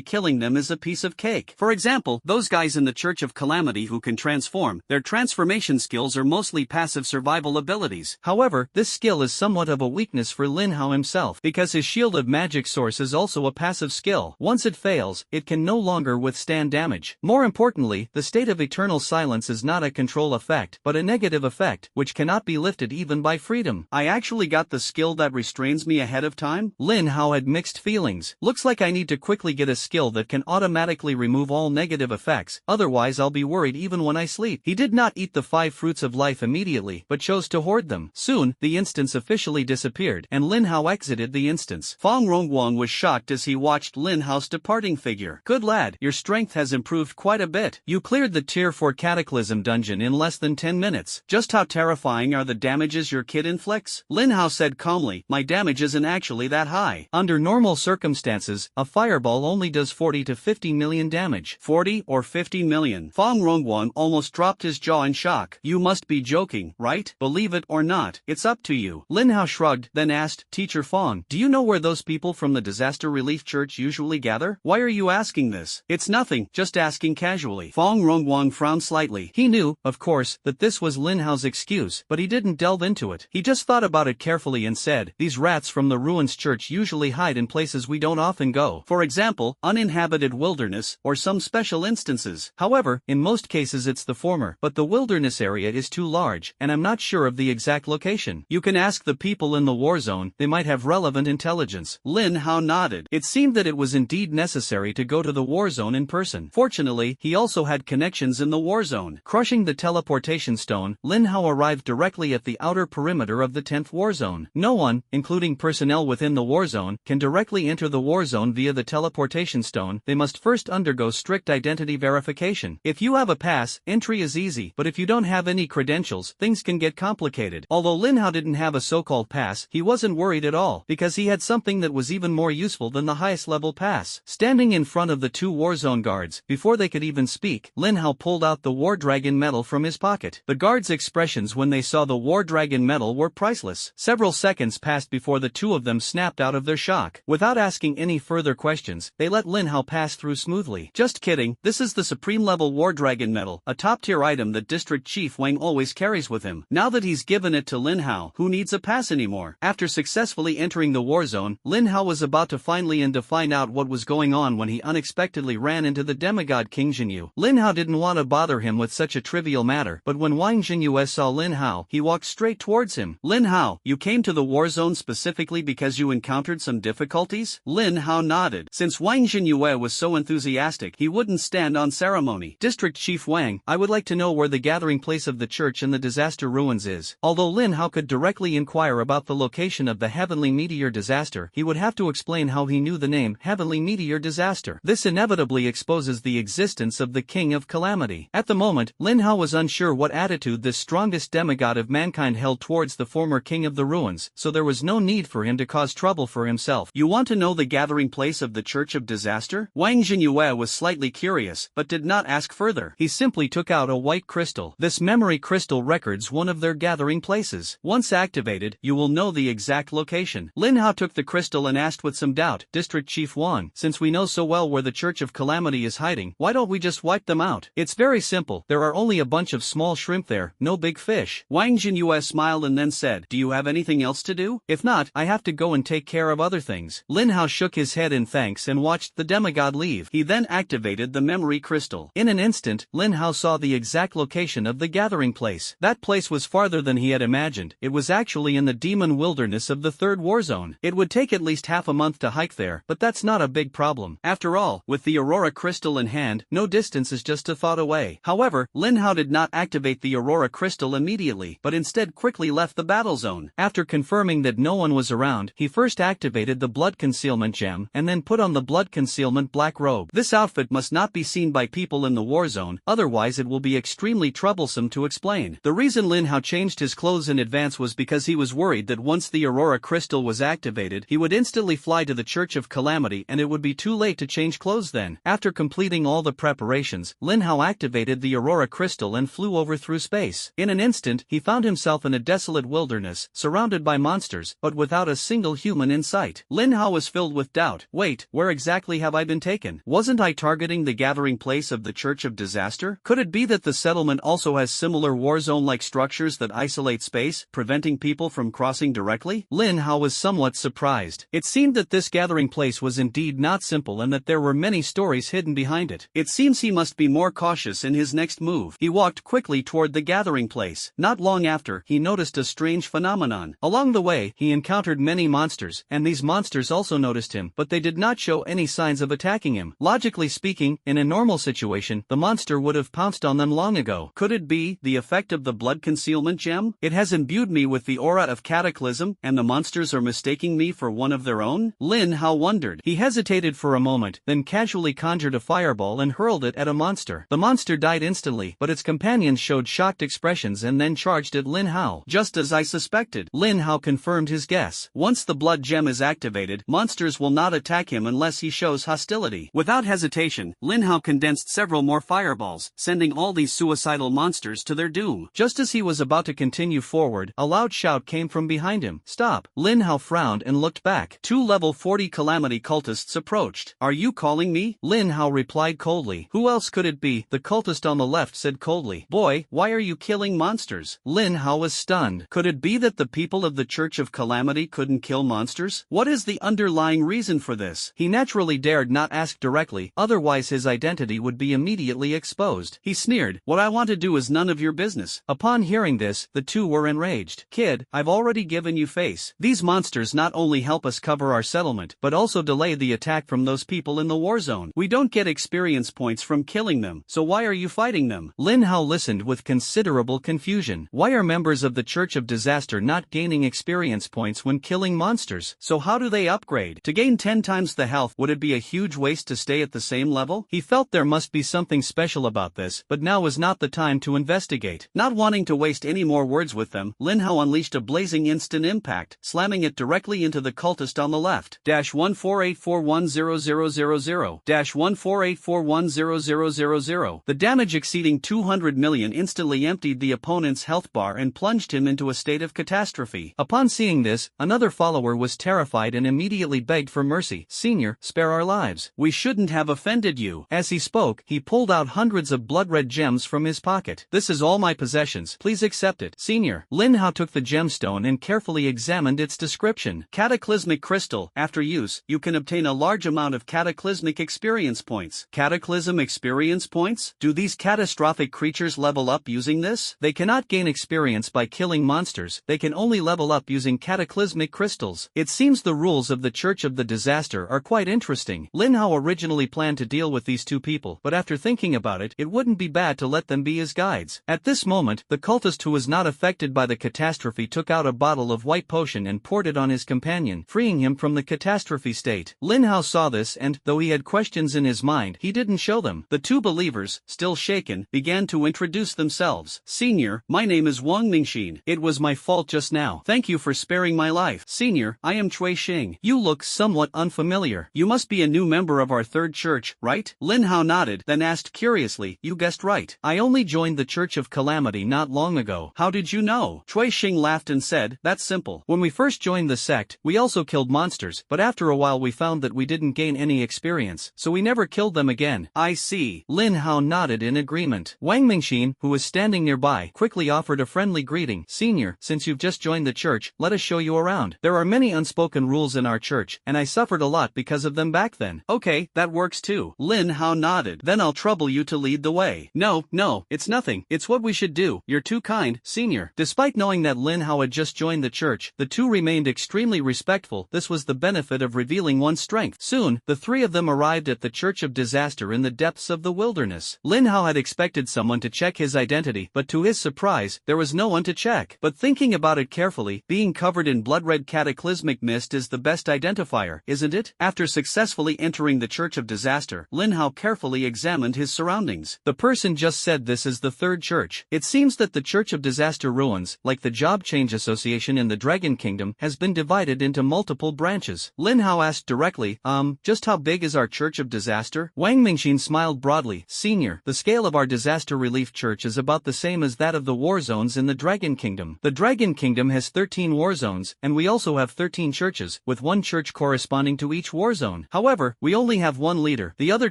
killing them is a piece of cake. For example, those guys in the Church of Calamity who can transform, their transformation skills are mostly passive survival abilities. However, this skill is somewhat of a weakness for Lin Hao himself, because his Shield of Magic source is also a passive skill. Once it fails, it can no longer withstand damage. More importantly, the state of Eternal Silence is not a control effect, but a negative effect, which cannot be lifted even by freedom. I actually got the skill that restrains me ahead of time? Lin Hao had mixed feelings. Looks like I need to quickly get a skill that can automatically remove all negative effects, otherwise I'll be worried even when I sleep. He did not eat the 5 fruits of life immediately, but chose to hoard them. Soon, the instance officially disappeared, and Lin Hao exited the instance. Fong Rongguang was shocked as he watched Lin Hao's departing figure. Good lad, your strength has improved quite a bit. You cleared the Tier 4 Cataclysm dungeon in less than 10 minutes. Just how terrifying are the damages your kid inflicts? Lin Hao said calmly, my damage isn't actually that high. Under normal circumstances, a fireball only does 40 to 50 million damage. 40 or 50 million. Fong Rongguang almost dropped his jaw in shock. You must be joking, right? Believe it or not, it's up to you. Lin Hao shrugged, then asked, Teacher Fong, do you know where those people from the Disaster Relief Church usually gather? Why are you asking this? It's nothing, just asking casually. Fong Rongguang frowned slightly. He knew, of course, that this was Lin Hao's excuse, but he didn't delve into it. He just thought about it carefully and said, these rats from the Ruins Church usually hide in places we don't often go. For example, uninhabited wilderness, or some special instances. However, in most cases it's the former, but the wilderness area is too large, and I'm not sure of the exact location. You can ask the people in the war zone, they might have relevant intelligence. Lin Hao nodded. It seemed that it was indeed necessary to go to the war zone in person. Fortunately, he also had connections in the war zone. Crushing the teleportation stone, Lin Hao arrived directly at the outer perimeter of the 10th war zone. No one, including personnel within the war zone, can directly enter the war zone via the teleportation stone. They must first undergo strict identity verification. If you have a pass, entry is easy, but if you don't have any credentials, things can get complicated. Although Lin Hao didn't have a so-called pass, he wasn't worried at all, because he had something that was even more useful than the highest level pass. Standing in front of the 2 war zone guards, before they could even speak, Lin Hao pulled out the War Dragon medal from his pocket. The guards' expressions when they saw the War Dragon medal were priceless. Several seconds passed before the 2 of them snapped out of their shock. Without asking any further questions, they let Lin Hao pass through smoothly. Just kidding, this is the Supreme Level War Dragon medal, a top-tier item that District Chief Wang always carries with him. Now that he's given it to Lin Hao, who needs a pass anymore? After successfully entering the war zone, Lin Hao was about to finally find out what was going on when he unexpectedly ran into the demigod King Jinyu. Lin Hao didn't want to bother him with such a trivial matter, but when Wang Jinyu saw Lin Hao, he walked straight towards him. Lin Hao, you came to the war zone specifically because you encountered some difficulties? Lin Hao nodded. Since Wang Jinyu was so enthusiastic, he wouldn't stand on ceremony. District Chief Wang, I would like to know where the gathering place of the church in the disaster ruins is. Although Lin Hao could directly inquire about the location of the Heavenly Meteor disaster, he would have to explain how he knew the name Heavenly Meteor disaster. This inevitably exposes the existence of the King of Calamity. At the moment, Lin Hao was unsure what attitude this strongest demigod of mankind held towards the former King of the Ruins, so there was no need for him to cause trouble for himself. You want to know the gathering place of the Church of Disaster? Wang Jinyu was slightly curious, but did not ask further. He simply took out a white crystal. This memory crystal records one of their gathering places. Once activated, you will know the exact location. Lin Hao took the crystal and asked with some doubt, District Chief Wang, since we know so well where the Church of Calamity is hiding, why don't we just wipe them out? It's very simple, there are only a bunch of small shrimp there, no big fish. Wang Jinyu smiled and then said, do you have anything else to do? If not, I have to go and take care of other things. Lin Hao shook his head in thanks and watched the demigod leave. He then activated the memory crystal. In an instant, Lin Hao saw the exact location of the gathering place. That place was farther than he had imagined. It was actually in the demon wilderness of the 3rd war zone. It would take at least half a month to hike there, but that's not a big problem. After all, with the Aurora Crystal in hand, no distance is just a thought away. However, Lin Hao did not activate the Aurora Crystal immediately, but instead quickly left the battle zone. After confirming that no one was around, he first activated the Blood Concealment Gem, and then put on the Blood Concealment Black Robe. This outfit must not be seen by people in the war zone, otherwise it will be extremely troublesome to explain. The reason Lin Hao changed his clothes in advance was because he was worried that once the Aurora Crystal was activated, he would instantly fly to the Church of Calamity and it would be too late to change clothes goes then. After completing all the preparations, Lin Hao activated the Aurora Crystal and flew over through space. In an instant, he found himself in a desolate wilderness, surrounded by monsters, but without a single human in sight. Lin Hao was filled with doubt. Wait, where exactly have I been taken? Wasn't I targeting the gathering place of the Church of Disaster? Could it be that the settlement also has similar war zone-like structures that isolate space, preventing people from crossing directly? Lin Hao was somewhat surprised. It seemed that this gathering place was indeed not simple and that there were many stories hidden behind it. It seems he must be more cautious in his next move. He walked quickly toward the gathering place. Not long after, he noticed a strange phenomenon. Along the way, he encountered many monsters, and these monsters also noticed him, but they did not show any signs of attacking him. Logically speaking, in a normal situation, the monster would have pounced on them long ago. Could it be the effect of the blood concealment gem? It has imbued me with the aura of cataclysm, and the monsters are mistaking me for one of their own? Lin Hao wondered. He hesitated for a moment, then casually conjured a fireball and hurled it at a monster. The monster died instantly, but its companions showed shocked expressions and then charged at Lin Hao. Just as I suspected. Lin Hao confirmed his guess. Once the blood gem is activated, monsters will not attack him unless he shows hostility. Without hesitation, Lin Hao condensed several more fireballs, sending all these suicidal monsters to their doom. Just as he was about to continue forward, a loud shout came from behind him. Stop! Lin Hao frowned and looked back. Two level 40 calamity cultists approached. Are you calling me? Lin Hao replied coldly. Who else could it be? The cultist on the left said coldly. Boy, why are you killing monsters? Lin Hao was stunned. Could it be that the people of the Church of Calamity couldn't kill monsters? What is the underlying reason for this? He naturally dared not ask directly, otherwise his identity would be immediately exposed. He sneered. What I want to do is none of your business. Upon hearing this, the two were enraged. Kid, I've already given you face. These monsters not only help us cover our settlement, but also delay the attack from those people in the war zone. We don't get experience points from killing them, so why are you fighting them? Lin Hao listened with considerable confusion. Why are members of the Church of Disaster not gaining experience points when killing monsters? So how do they upgrade? To gain 10 times the health, would it be a huge waste to stay at the same level? He felt there must be something special about this, but now was not the time to investigate. Not wanting to waste any more words with them, Lin Hao unleashed a blazing instant impact, slamming it directly into the cultist on the left. -148410000 -148410000. The damage exceeding 200 million instantly emptied the opponent's health bar and plunged him into a state of catastrophe. Upon seeing this, another follower was terrified and immediately begged for mercy. Senior, spare our lives. We shouldn't have offended you. As he spoke, he pulled out hundreds of blood-red gems from his pocket. This is all my possessions. Please accept it. Senior. Lin Hao took the gemstone and carefully examined its description. Cataclysmic crystal. After use, you can obtain a large amount of cataclysmic experience points. Cataclysm experience points? Do these catastrophic creatures level up using this? They cannot gain experience by killing monsters. They can only level up using cataclysmic crystals. It seems the rules of the Church of the Disaster are quite interesting. Lin Hao originally planned to deal with these two people, but after thinking about it, it wouldn't be bad to let them be his guides. At this moment, the cultist who was not affected by the catastrophe took out a bottle of white potion and poured it on his companion, freeing him from the catastrophe state. Lin Hao saw this and, though he had questions in his mind, he didn't show them. The two believers, still shaken, began to introduce themselves. Senior, my name is Wang Mingxin. It was my fault just now. Thank you for sparing my life. Senior, I am Cui Xing. You look somewhat unfamiliar. You must be a new member of our third church, right? Lin Hao nodded, then asked curiously, you guessed right. I only joined the Church of Calamity not long ago. How did you know? Cui Xing laughed and said, that's simple. When we first joined the sect, we also killed monsters, but after a while we found that we didn't gain any experience, so we never killed them again. I see. Lin Hao nodded in agreement. Wang Mingxin, who was standing nearby, quickly offered a friendly greeting. Senior, since you've just joined the church, let us show you around. There are many unspoken rules in our church, and I suffered a lot because of them back then. Okay, that works too. Lin Hao nodded. Then I'll trouble you to lead the way. No, it's nothing. It's what we should do. You're too kind, Senior. Despite knowing that Lin Hao had just joined the church, the two remained extremely respectful. This was the benefit of revealing one's strength. Soon, the three of them arrived at the Church of Disaster in the depths of the wilderness. Lin Hao had expected someone to check his identity, but to his surprise, there was no one to check. But thinking about it carefully, being covered in blood-red cataclysmic mist is the best identifier, isn't it? After successfully entering the Church of Disaster, Lin Hao carefully examined his surroundings. The person just said this is the third church. It seems that the Church of Disaster ruins, like the Job Change Association in the Dragon Kingdom, has been divided into multiple branches. Lin Hao asked directly, just how big is our Church of Disaster? Wang Mingxin smiled broadly. Senior, the scale of our disaster relief church is about the same as that of the war zones in the Dragon Kingdom. The Dragon Kingdom has 13 war zones, and we also have 13 churches, with one church corresponding to each war zone. However, we only have one leader. The other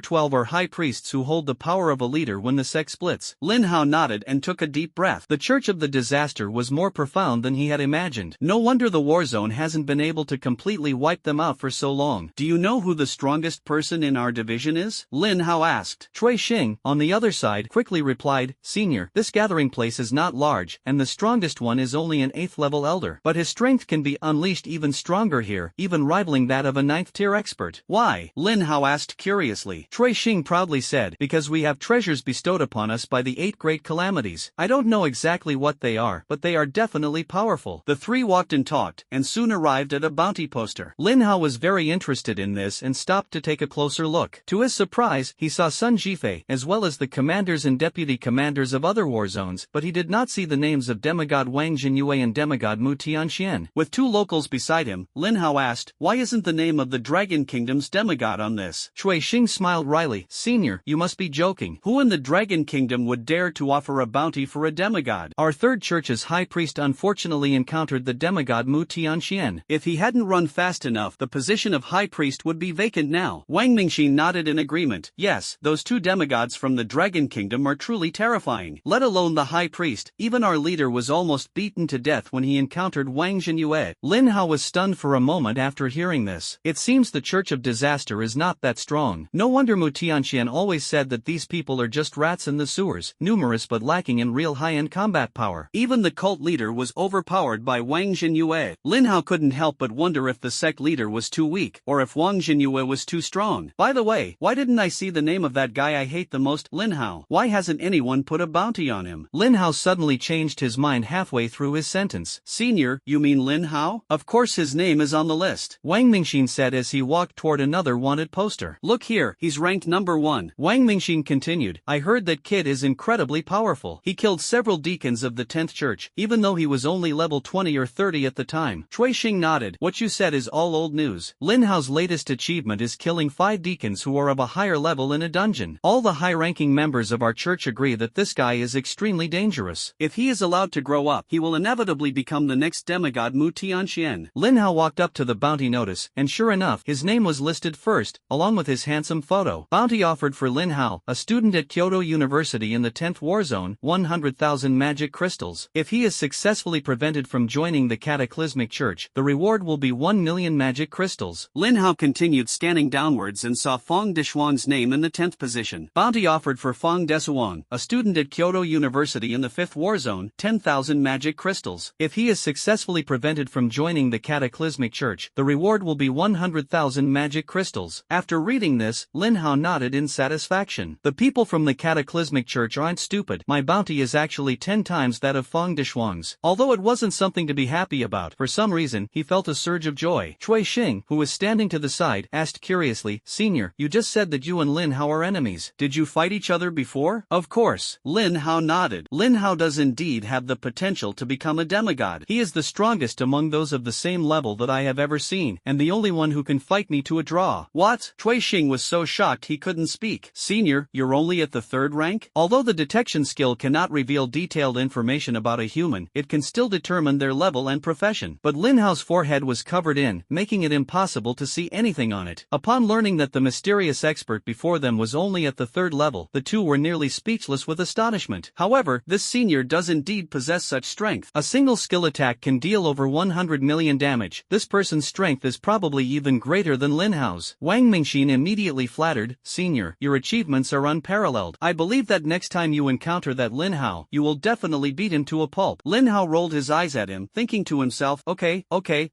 12 are high priests who hold the power of a leader when the sect splits. Lin Hao nodded and took a deep breath. The Church of the Disaster was more profound than he had imagined. No wonder the war zone hasn't been able to completely wipe them out for so long. Do you know who the strongest person in our division is? Lin Hao asked. Cui Xing, on the other side, quickly replied, Senior, this gathering place is not large, and the strongest one is only an 8th level elder. But his strength can be unleashed even stronger here, even rivaling that of a 9th tier expert. Why? Lin Hao asked curiously. Cui Xing proudly said, because we have treasures bestowed upon us by the 8 great calamities. I don't know exactly what they are, but they are definitely powerful. The three walked and talked, and soon arrived at a bounty poster. Lin Hao was very interested in this and stopped to take a closer look. To his surprise, he saw Sun Jifei, as well as the commanders and deputy commanders of other war zones, but he did not see the names of demigod Wang Jinyue and demigod Mu Tianxian. With 2 locals beside him, Lin Hao asked, why isn't the name of the Dragon Kingdom's demigod on this? Cui Xing smiled wryly. Senior, you must be joking. Who in the Dragon Kingdom would dare to offer a bounty for a demigod? Our 3rd church's high priest unfortunately encountered the demigod Mu Tianxian. If he hadn't run fast enough, the position of high priest would be vacant now. Wang Mingxin nodded in agreement. Yes, those 2 demigods from the Dragon Kingdom are truly terrifying. Let alone the high priest, even our leader was almost beaten to death when he encountered Wang Jinyue. Lin Hao was stunned for a moment after hearing this. It seems the Church of Disaster is not that strong. No wonder Mu Tianxian always said that these people are just rats in the sewers, numerous but lacking in real high-end combat power. Even the cult leader was overpowered by Wang Jinyue. Lin Hao couldn't help but wonder if the sect leader was too weak, or if Wang Jinyue was too strong. By the way, why didn't I see the name of that guy I hate the most? Lin Hao. Why hasn't anyone put a bounty on him? Lin Hao suddenly changed his mind halfway through his sentence. Senior, you mean Lin Hao? Of course his name is on the list. Wang Mingxin said as he walked toward another wanted poster. Look here, he's ranked number 1. Wang Mingxin continued, I heard that kid is incredibly powerful. He killed several deacons of the 10th church, even though he was only level 20 or 30 at the time. Cui Xing nodded. What you said is all old news. Lin Hao's latest achievement is killing 5 deacons who are of a higher level in a dungeon. All the high-ranking members of our church agree that this guy is extremely dangerous. If he is allowed to grow up, he will inevitably become the next demigod Mu Tianxian. Lin Hao walked up to the bounty notice, and sure enough, his name was listed first, along with his handsome photo. Bounty offered for Lin Hao, a student at Kyoto University in the 10th war zone, 100,000 magic crystals. If he is successfully prevented from joining the cataclysmic church, the reward will be 1 million magic crystals. Lin Hao continued scanning downwards and saw Fang Deshuang's name in the 10th position. Bounty offered for Fang Deshuang, a student at Kyoto University in the 5th war zone, 10,000 magic crystals. If he is successfully prevented from joining the cataclysmic church, the reward will be 100,000 magic crystals. After reading this, Lin Hao nodded in satisfaction. The people from the cataclysmic church aren't stupid. My bounty is actually 10 times that of Fang Deshuang's. Although it wasn't something to be happy about, for some reason, he felt a surge of joy. Cui Xing, who was standing to the side, asked curiously, Senior, you just said that you and Lin Hao are enemies. Did you fight each other before? Of course. Lin Hao nodded. Lin Hao does indeed have the potential to become a demigod. He is the strongest among those of the same level that I have ever seen, and the only one who can fight me to a draw. What? Cui Xing was so shocked he couldn't speak. Senior, you're only at the 3rd rank? Although the detection skill cannot reveal detailed information about a human, it can still determine their level and profession. But Lin Hao's forehead was covered in, making it impossible to see anything on it. Upon learning that the mysterious expert before them was only at the 3rd level, the two were nearly speechless with astonishment. However, this senior does indeed possess such strength. A single skill attack can deal over 100 million damage. This person's strength is probably even greater than Lin Hao's. Wang Mingxin immediately flattered, Senior, your achievements are unparalleled. I believe that next time you encounter that Lin Hao, you will definitely beat him to a pulp. Lin Hao rolled his eyes at him, thinking to himself, okay,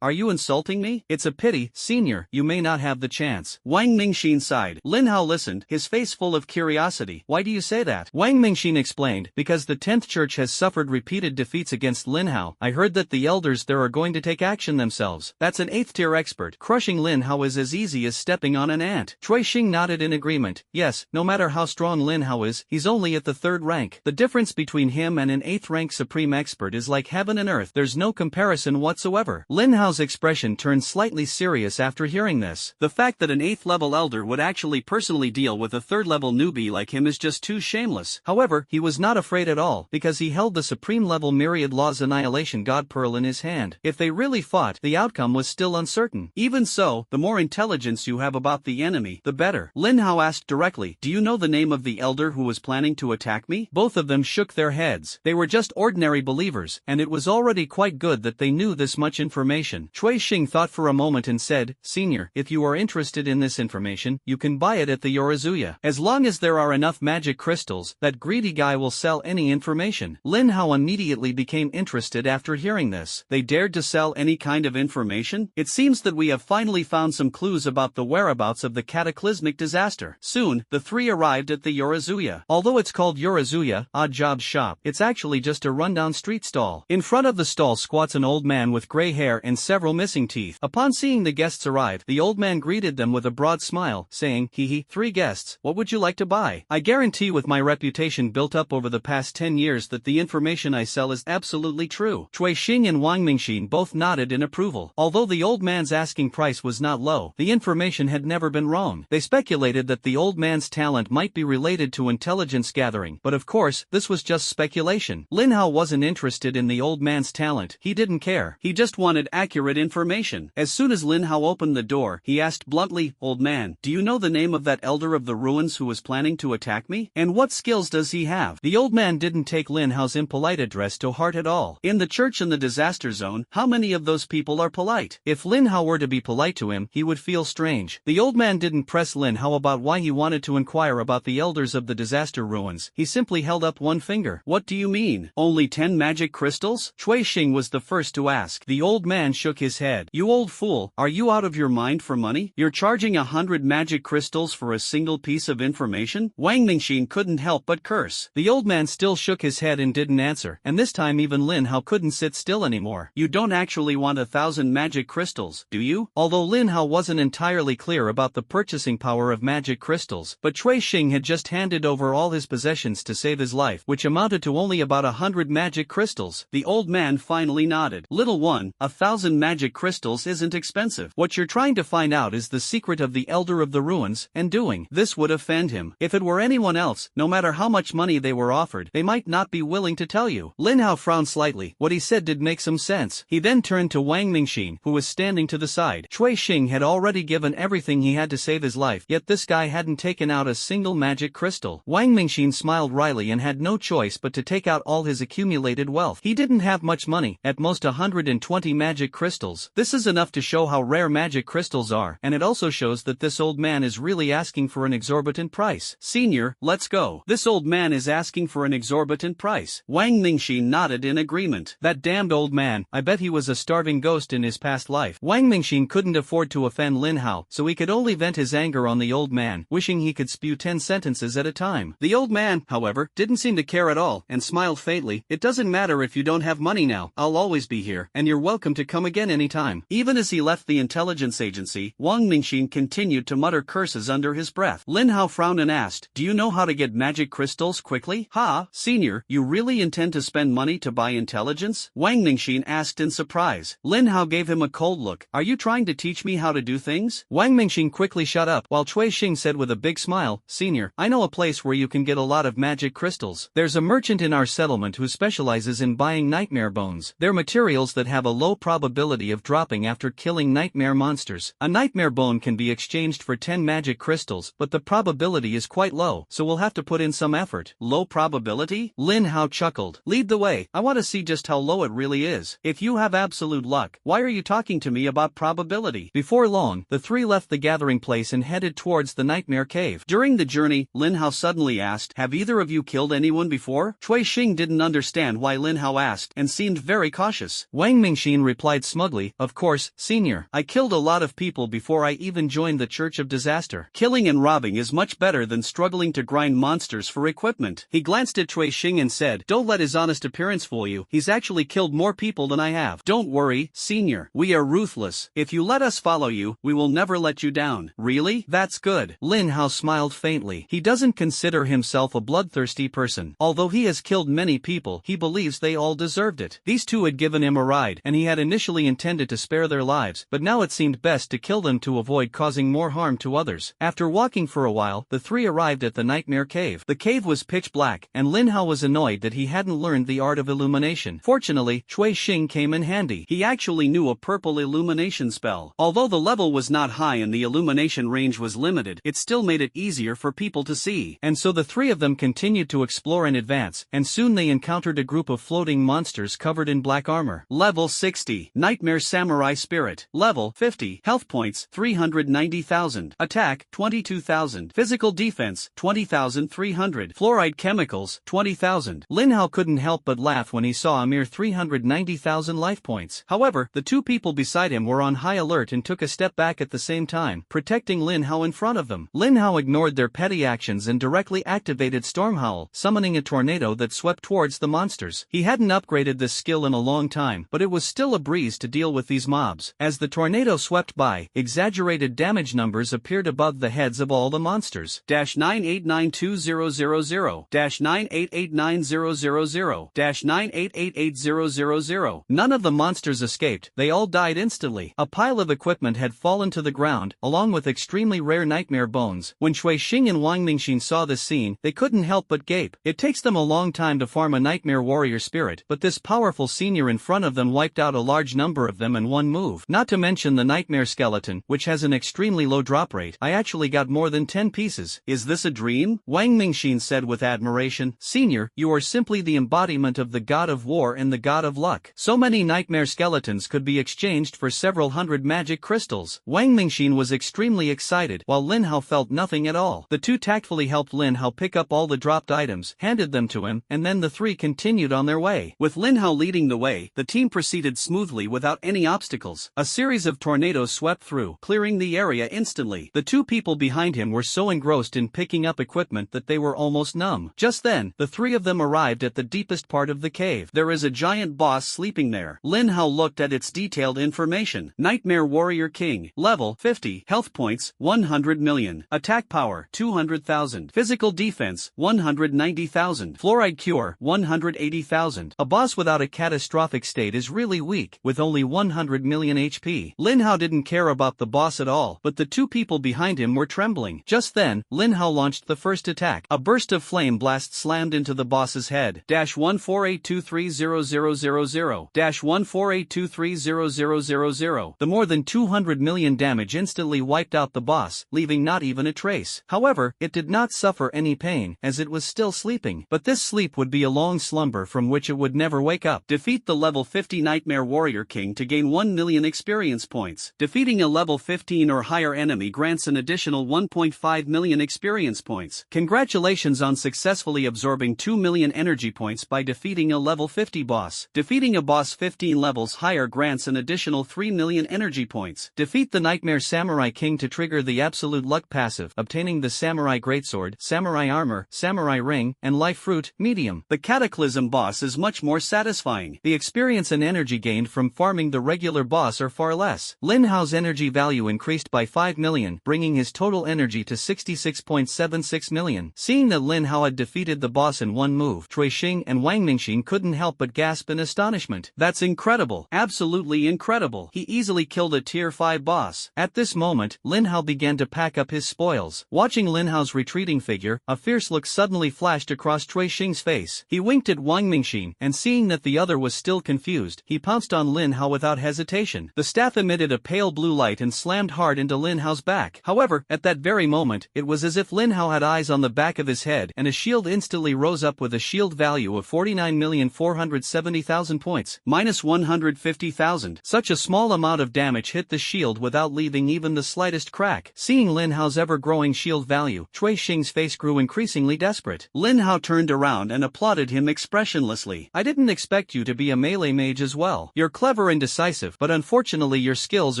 are you insulting me? It's a pity, Senior, you may not have the chance. Wang Mingxin sighed. Lin Hao listened, his face full of curiosity. Why do you say that? Wang Mingxin explained, because the 10th church has suffered repeated defeats against Lin Hao. I heard that the elders there are going to take action themselves. That's an 8th tier expert. Crushing Lin Hao is as easy as stepping on an ant. Cui Xing nodded in agreement. Yes, no matter how strong Lin Hao is, he's only at the 3rd rank. The difference between him and an 8th rank supreme expert is like heaven and earth. There's no comparison whatsoever. Lin Hao's expression turned slightly serious after hearing this. The fact that an 8th level level elder would actually personally deal with a third level newbie like him is just too shameless. However, he was not afraid at all, because he held the supreme level myriad laws annihilation god pearl in his hand. If they really fought, the outcome was still uncertain. Even so, the more intelligence you have about the enemy, the better. Lin Hao asked directly, do you know the name of the elder who was planning to attack me? Both of them shook their heads. They were just ordinary believers, and it was already quite good that they knew this much information. Cui Xing thought for a moment and said, Senior, if you are interested in this information, you can buy it at the Yorazuya. As long as there are enough magic crystals, that greedy guy will sell any information. Lin Hao immediately became interested after hearing this. They dared to sell any kind of information? It seems that we have finally found some clues about the whereabouts of the cataclysmic disaster. Soon, the three arrived at the Yorazuya. Although it's called Yorazuya, odd jobs shop, it's actually just a rundown street stall. In front of the stall squats an old man with gray hair and several missing teeth. Upon seeing the guests arrive, the old man greeted them with a broad smile, saying, hee, 3 guests, what would you like to buy? I guarantee with my reputation built up over the past 10 years that the information I sell is absolutely true. Cui Xing and Wang Mingxin both nodded in approval. Although the old man's asking price was not low, the information had never been wrong. They speculated that the old man's talent might be related to intelligence gathering, but of course, this was just speculation. Lin Hao wasn't interested in the old man's talent. He didn't care. He just wanted accurate information. As soon as Lin Hao opened the door, he asked bluntly, Old man, do you know the name of that elder of the ruins who was planning to attack me? And what skills does he have? The old man didn't take Lin Hao's impolite address to heart at all. In the church in the disaster zone, how many of those people are polite? If Lin Hao were to be polite to him, he would feel strange. The old man didn't press Lin Hao about why he wanted to inquire about the elders of the disaster ruins. He simply held up one finger. What do you mean? Only 10 magic crystals? Cui Xing was the first to ask. The old man shook his head. You old fool, are you out of your mind for money? You're charging 100 magic crystals for a single piece of information? Wang Mingxin couldn't help but curse. The old man still shook his head and didn't answer, and this time even Lin Hao couldn't sit still anymore. You don't actually want 1,000 magic crystals, do you? Although Lin Hao wasn't entirely clear about the purchasing power of magic crystals, but Cui Xing had just handed over all his possessions to save his life, which amounted to only about 100 magic crystals. The old man finally nodded. Little one, 1,000 magic crystals isn't expensive. What you're trying to find out is the secret of the elder of the ruins, and doing this would offend him. If it were anyone else, no matter how much money they were offered, they might not be willing to tell you. Lin Hao frowned slightly. What he said did make some sense. He then turned to Wang Mingxin, who was standing to the side. Cui Xing had already given everything he had to save his life, yet this guy hadn't taken out a single magic crystal. Wang Mingxin smiled wryly and had no choice but to take out all his accumulated wealth. He didn't have much money, at most 120 magic crystals. This is enough to show how rare magic crystals are, and it also shows that this old man is really asking for an exorbitant price. Senior, let's go. This old man is asking for an exorbitant price. Wang Mingxin nodded in agreement. That damned old man, I bet he was a starving ghost in his past life. Wang Mingxin couldn't afford to offend Lin Hao, so he could only vent his anger on the old man, wishing he could spew 10 sentences at a time. The old man, however, didn't seem to care at all, and smiled faintly. It doesn't matter if you don't have money now, I'll always be here, and you're welcome to come again anytime. Even as he left the intelligence agency, Wang Mingxin continued to mutter curses under his breath. Lin Hao frowned and asked, do you know how to get magic crystals quickly? Ha, senior, you really intend to spend money to buy intelligence? Wang Mingxin asked in surprise. Lin Hao gave him a cold look. Are you trying to teach me how to do things? Wang Mingxin quickly shut up, while Cui Xing said with a big smile, Senior, I know a place where you can get a lot of magic crystals. There's a merchant in our settlement who specializes in buying nightmare bones. They're materials that have a low probability of dropping after killing nightmare monsters. A nightmare bone can be exchanged for 10 magic crystals, but the probability is quite low, so we'll have to put in some effort. Low probability? Lin Hao chuckled. Lead the way. I want to see just how low it really is. If you have absolute luck, why are you talking to me about probability? Before long, the three left the gathering place and headed towards the nightmare cave. During the journey, Lin Hao suddenly asked, have either of you killed anyone before? Cui Xing didn't understand why Lin Hao asked, and seemed very cautious. Wang Mingxin replied smugly, of course, senior. I killed a lot of people before I even joined the Church of Disaster. Killing and robbing is much better than struggling to grind monsters for equipment. He glanced at Cui Xing and said, don't let his honest appearance fool you. He's actually killed more people than I have. Don't worry, senior. We are ruthless. If you let us follow you, we will never let you down. Really? That's good. Lin Hao smiled faintly. He doesn't consider himself a bloodthirsty person. Although he has killed many people, he believes they all deserved it. These two had given him a ride, and he had initially intended to spare their lives, but now it seemed best to kill them to avoid causing more harm to others. After walking for a while, the three arrived at the Nightmare Cave. The cave was pitch black, and Lin Hao was annoyed that he hadn't learned the art of illumination. Fortunately, Cui Xing came in handy. He actually knew a purple illumination spell. Although the level was not high and the illumination range was limited, it still made it easier for people to see. And so the three of them continued to explore and advance, and soon they encountered a group of floating monsters covered in black armor. Level 60. Nightmare Samurai Spirit. Level 50. Health points 390,000. Attack 22,000. Physical defense 20,300. Fluoride chemicals 20,000. Lin Hao couldn't help but laugh when he saw a mere 390,000 life points. However, the two people beside him were on high alert and took a step back at the same time, protecting Lin Hao in front of them. Lin Hao ignored their petty actions and directly activated Storm Howl, summoning a tornado that swept towards the monsters. He hadn't upgraded this skill in a long time, but it was still a breeze to deal with these mobs. As the tornado swept by, exaggerated damage numbers appeared above the heads of all the monsters. -9892000, -9889000, -9888000. None of the monsters escaped, they all died instantly. A pile of equipment had fallen to the ground, along with extremely rare nightmare bones. When Cui Xing and Wang Mingxin saw this scene, they couldn't help but gape. It takes them a long time to farm a nightmare warrior spirit, but this powerful senior in front of them wiped out a large number of them in one move. Not to mention the nightmare skeleton, which has an extremely low drop rate. I actually got more than 10 pieces. Is this a dream? Wang Mingxin said with admiration. Senior, you are simply the embodiment of the god of war and the god of luck. So many nightmare skeletons could be exchanged for several hundred magic crystals. Wang Mingxin was extremely excited, while Lin Hao felt nothing at all. The two tactfully helped Lin Hao pick up all the dropped items, handed them to him, and then the three continued on their way. With Lin Hao leading the way, the team proceeded smoothly without any obstacles. A series of tornadoes swept through, clearing the area instantly. The two people behind him were so engrossed in picking up equipment that they were almost numb. Just then, the three of them arrived at the deepest part of the cave. There is a giant boss sleeping there. Lin Hao looked at its detailed information. Nightmare Warrior King. Level 50. Health points 100 million. Attack power 200,000. Physical defense 190,000. Fluoride cure 180,000. A boss without a catastrophic state is really weak, with only 100 million HP. Lin Hao didn't care about the boss at all, but the two people behind him were trembling. Just then, Lin Hao launched the first attack. A burst of flame blast slammed into the boss's head. -148230000, -148230000. The more than 200 million damage instantly wiped out the boss, leaving not even a trace. However, it did not suffer any pain, as it was still sleeping. But this sleep would be a long slumber from which it would never wake up. Defeat the level 50 Nightmare Warrior King to gain 1 million experience points. Defeating a level 15 or higher enemy grants an additional 1.5 million experience points. Congratulations on successfully absorbing 2 million energy points by defeating a level 50 boss. Defeating a boss 15 levels higher grants an additional 3 million energy points. Defeat the Nightmare Samurai King to trigger the Absolute Luck passive, obtaining the Samurai Greatsword, Samurai Armor, Samurai Ring, and Life Fruit, medium. The Cataclysm boss is much more satisfying. The experience and energy gained from farming the regular boss are far less. Lin Hao's energy value increased by 5 million, bringing his total energy to 66.76 million. Seeing that Lin Hao had defeated the boss in one move, Cui Xing and Wang Mingxin couldn't help but gasp in astonishment. That's incredible. Absolutely incredible. He easily killed a tier 5 boss. At this moment, Lin Hao began to pack up his spoils. Watching Lin Hao's retreating figure, a fierce look suddenly flashed across Cui Xing's face. He winked at Wang Mingxin, and seeing that the other was still confused, he pounced on Lin Hao without hesitation. The staff emitted a pale blue light and slammed hard into Lin Hao's back. However, at that very moment, it was as if Lin Hao had eyes on the back of his head, and a shield instantly rose up with a shield value of 49,470,000 points, minus 150,000. Such a small amount of damage hit the shield without leaving even the slightest crack. Seeing Lin Hao's ever-growing shield value, Cui Xing's face grew increasingly desperate. Lin Hao turned around and applauded him expressionlessly. I didn't expect you to be a melee mage as well. You're clever and decisive, but unfortunately your skills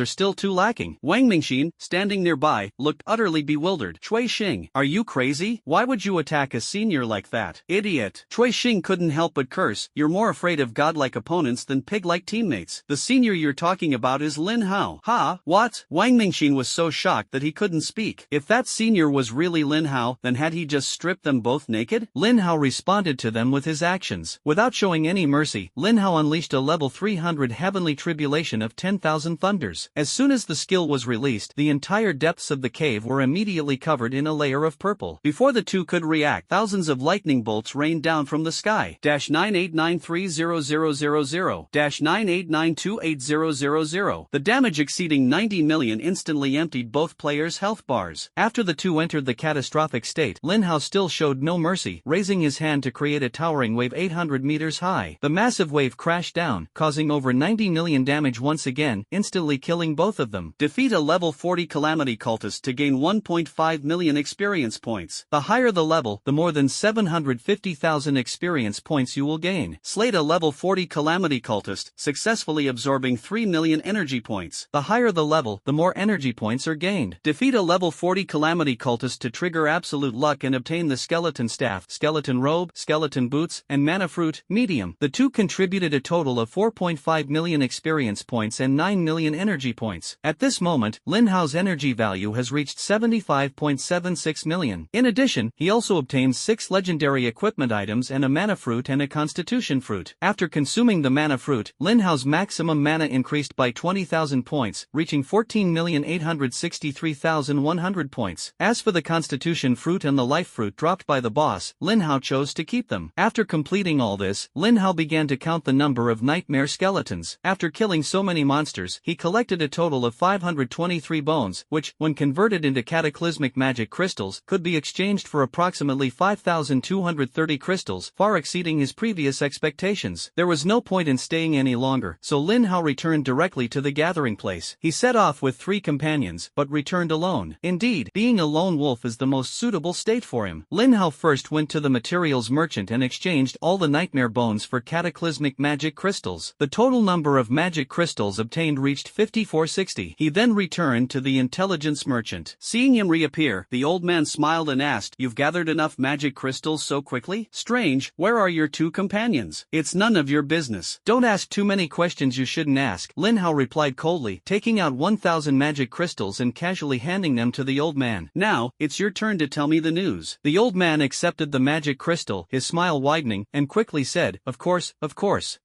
are still too lacking. Wang Mingxin, standing nearby, looked utterly bewildered. Cui Xing, are you crazy? Why would you attack a senior like that? Idiot. Cui Xing couldn't help but curse. You're more afraid of godlike opponents than pig-like teammates. The senior you're talking about is Lin Hao. Ha? What? Wang Mingxin was so shocked that he couldn't speak. If that senior was really Lin Hao, then had he just stripped them both naked? Lin Hao responded to them with his actions. Without showing any mercy, Lin Hao unleashed a level 300 heavenly tribulation of 10,000 thunders. As soon as the skill was released, passed, the entire depths of the cave were immediately covered in a layer of purple. Before the two could react, thousands of lightning bolts rained down from the sky. 9893000-9892800. The damage exceeding 90 million instantly emptied both players' health bars. After the two entered the catastrophic state, Lin Hao still showed no mercy, raising his hand to create a towering wave 800 meters high. The massive wave crashed down, causing over 90 million damage once again, instantly killing both of them. Defeat a level 40 Calamity cultist to gain 1.5 million experience points. The higher the level, the more than 750,000 experience points you will gain. Slayed a level 40 Calamity cultist, successfully absorbing 3 million energy points. The higher the level, the more energy points are gained. Defeat a level 40 Calamity cultist to trigger absolute luck and obtain the skeleton staff, skeleton robe, skeleton boots, and mana fruit, medium. The two contributed a total of 4.5 million experience points and 9 million energy points. At this moment, Lin Hao's energy value has reached 75.76 million. In addition, he also obtains 6 legendary equipment items and a mana fruit and a constitution fruit. After consuming the mana fruit, Lin Hao's maximum mana increased by 20,000 points, reaching 14,863,100 points. As for the constitution fruit and the life fruit dropped by the boss, Lin Hao chose to keep them. After completing all this, Lin Hao began to count the number of nightmare skeletons. After killing so many monsters, he collected a total of 523 bones, which, when converted into cataclysmic magic crystals, could be exchanged for approximately 5,230 crystals, far exceeding his previous expectations. There was no point in staying any longer, so Lin Hao returned directly to the gathering place. He set off with 3 companions, but returned alone. Indeed, being a lone wolf is the most suitable state for him. Lin Hao first went to the materials merchant and exchanged all the nightmare bones for cataclysmic magic crystals. The total number of magic crystals obtained reached 5460. He then returned to the intelligence merchant. Seeing him reappear, the old man smiled and asked, "You've gathered enough magic crystals so quickly? Strange, where are your 2 companions? It's none of your business." "Don't ask too many questions you shouldn't ask," Lin Hao replied coldly, taking out 1,000 magic crystals and casually handing them to the old man. "Now, it's your turn to tell me the news." The old man accepted the magic crystal, his smile widening, and quickly said, Of course.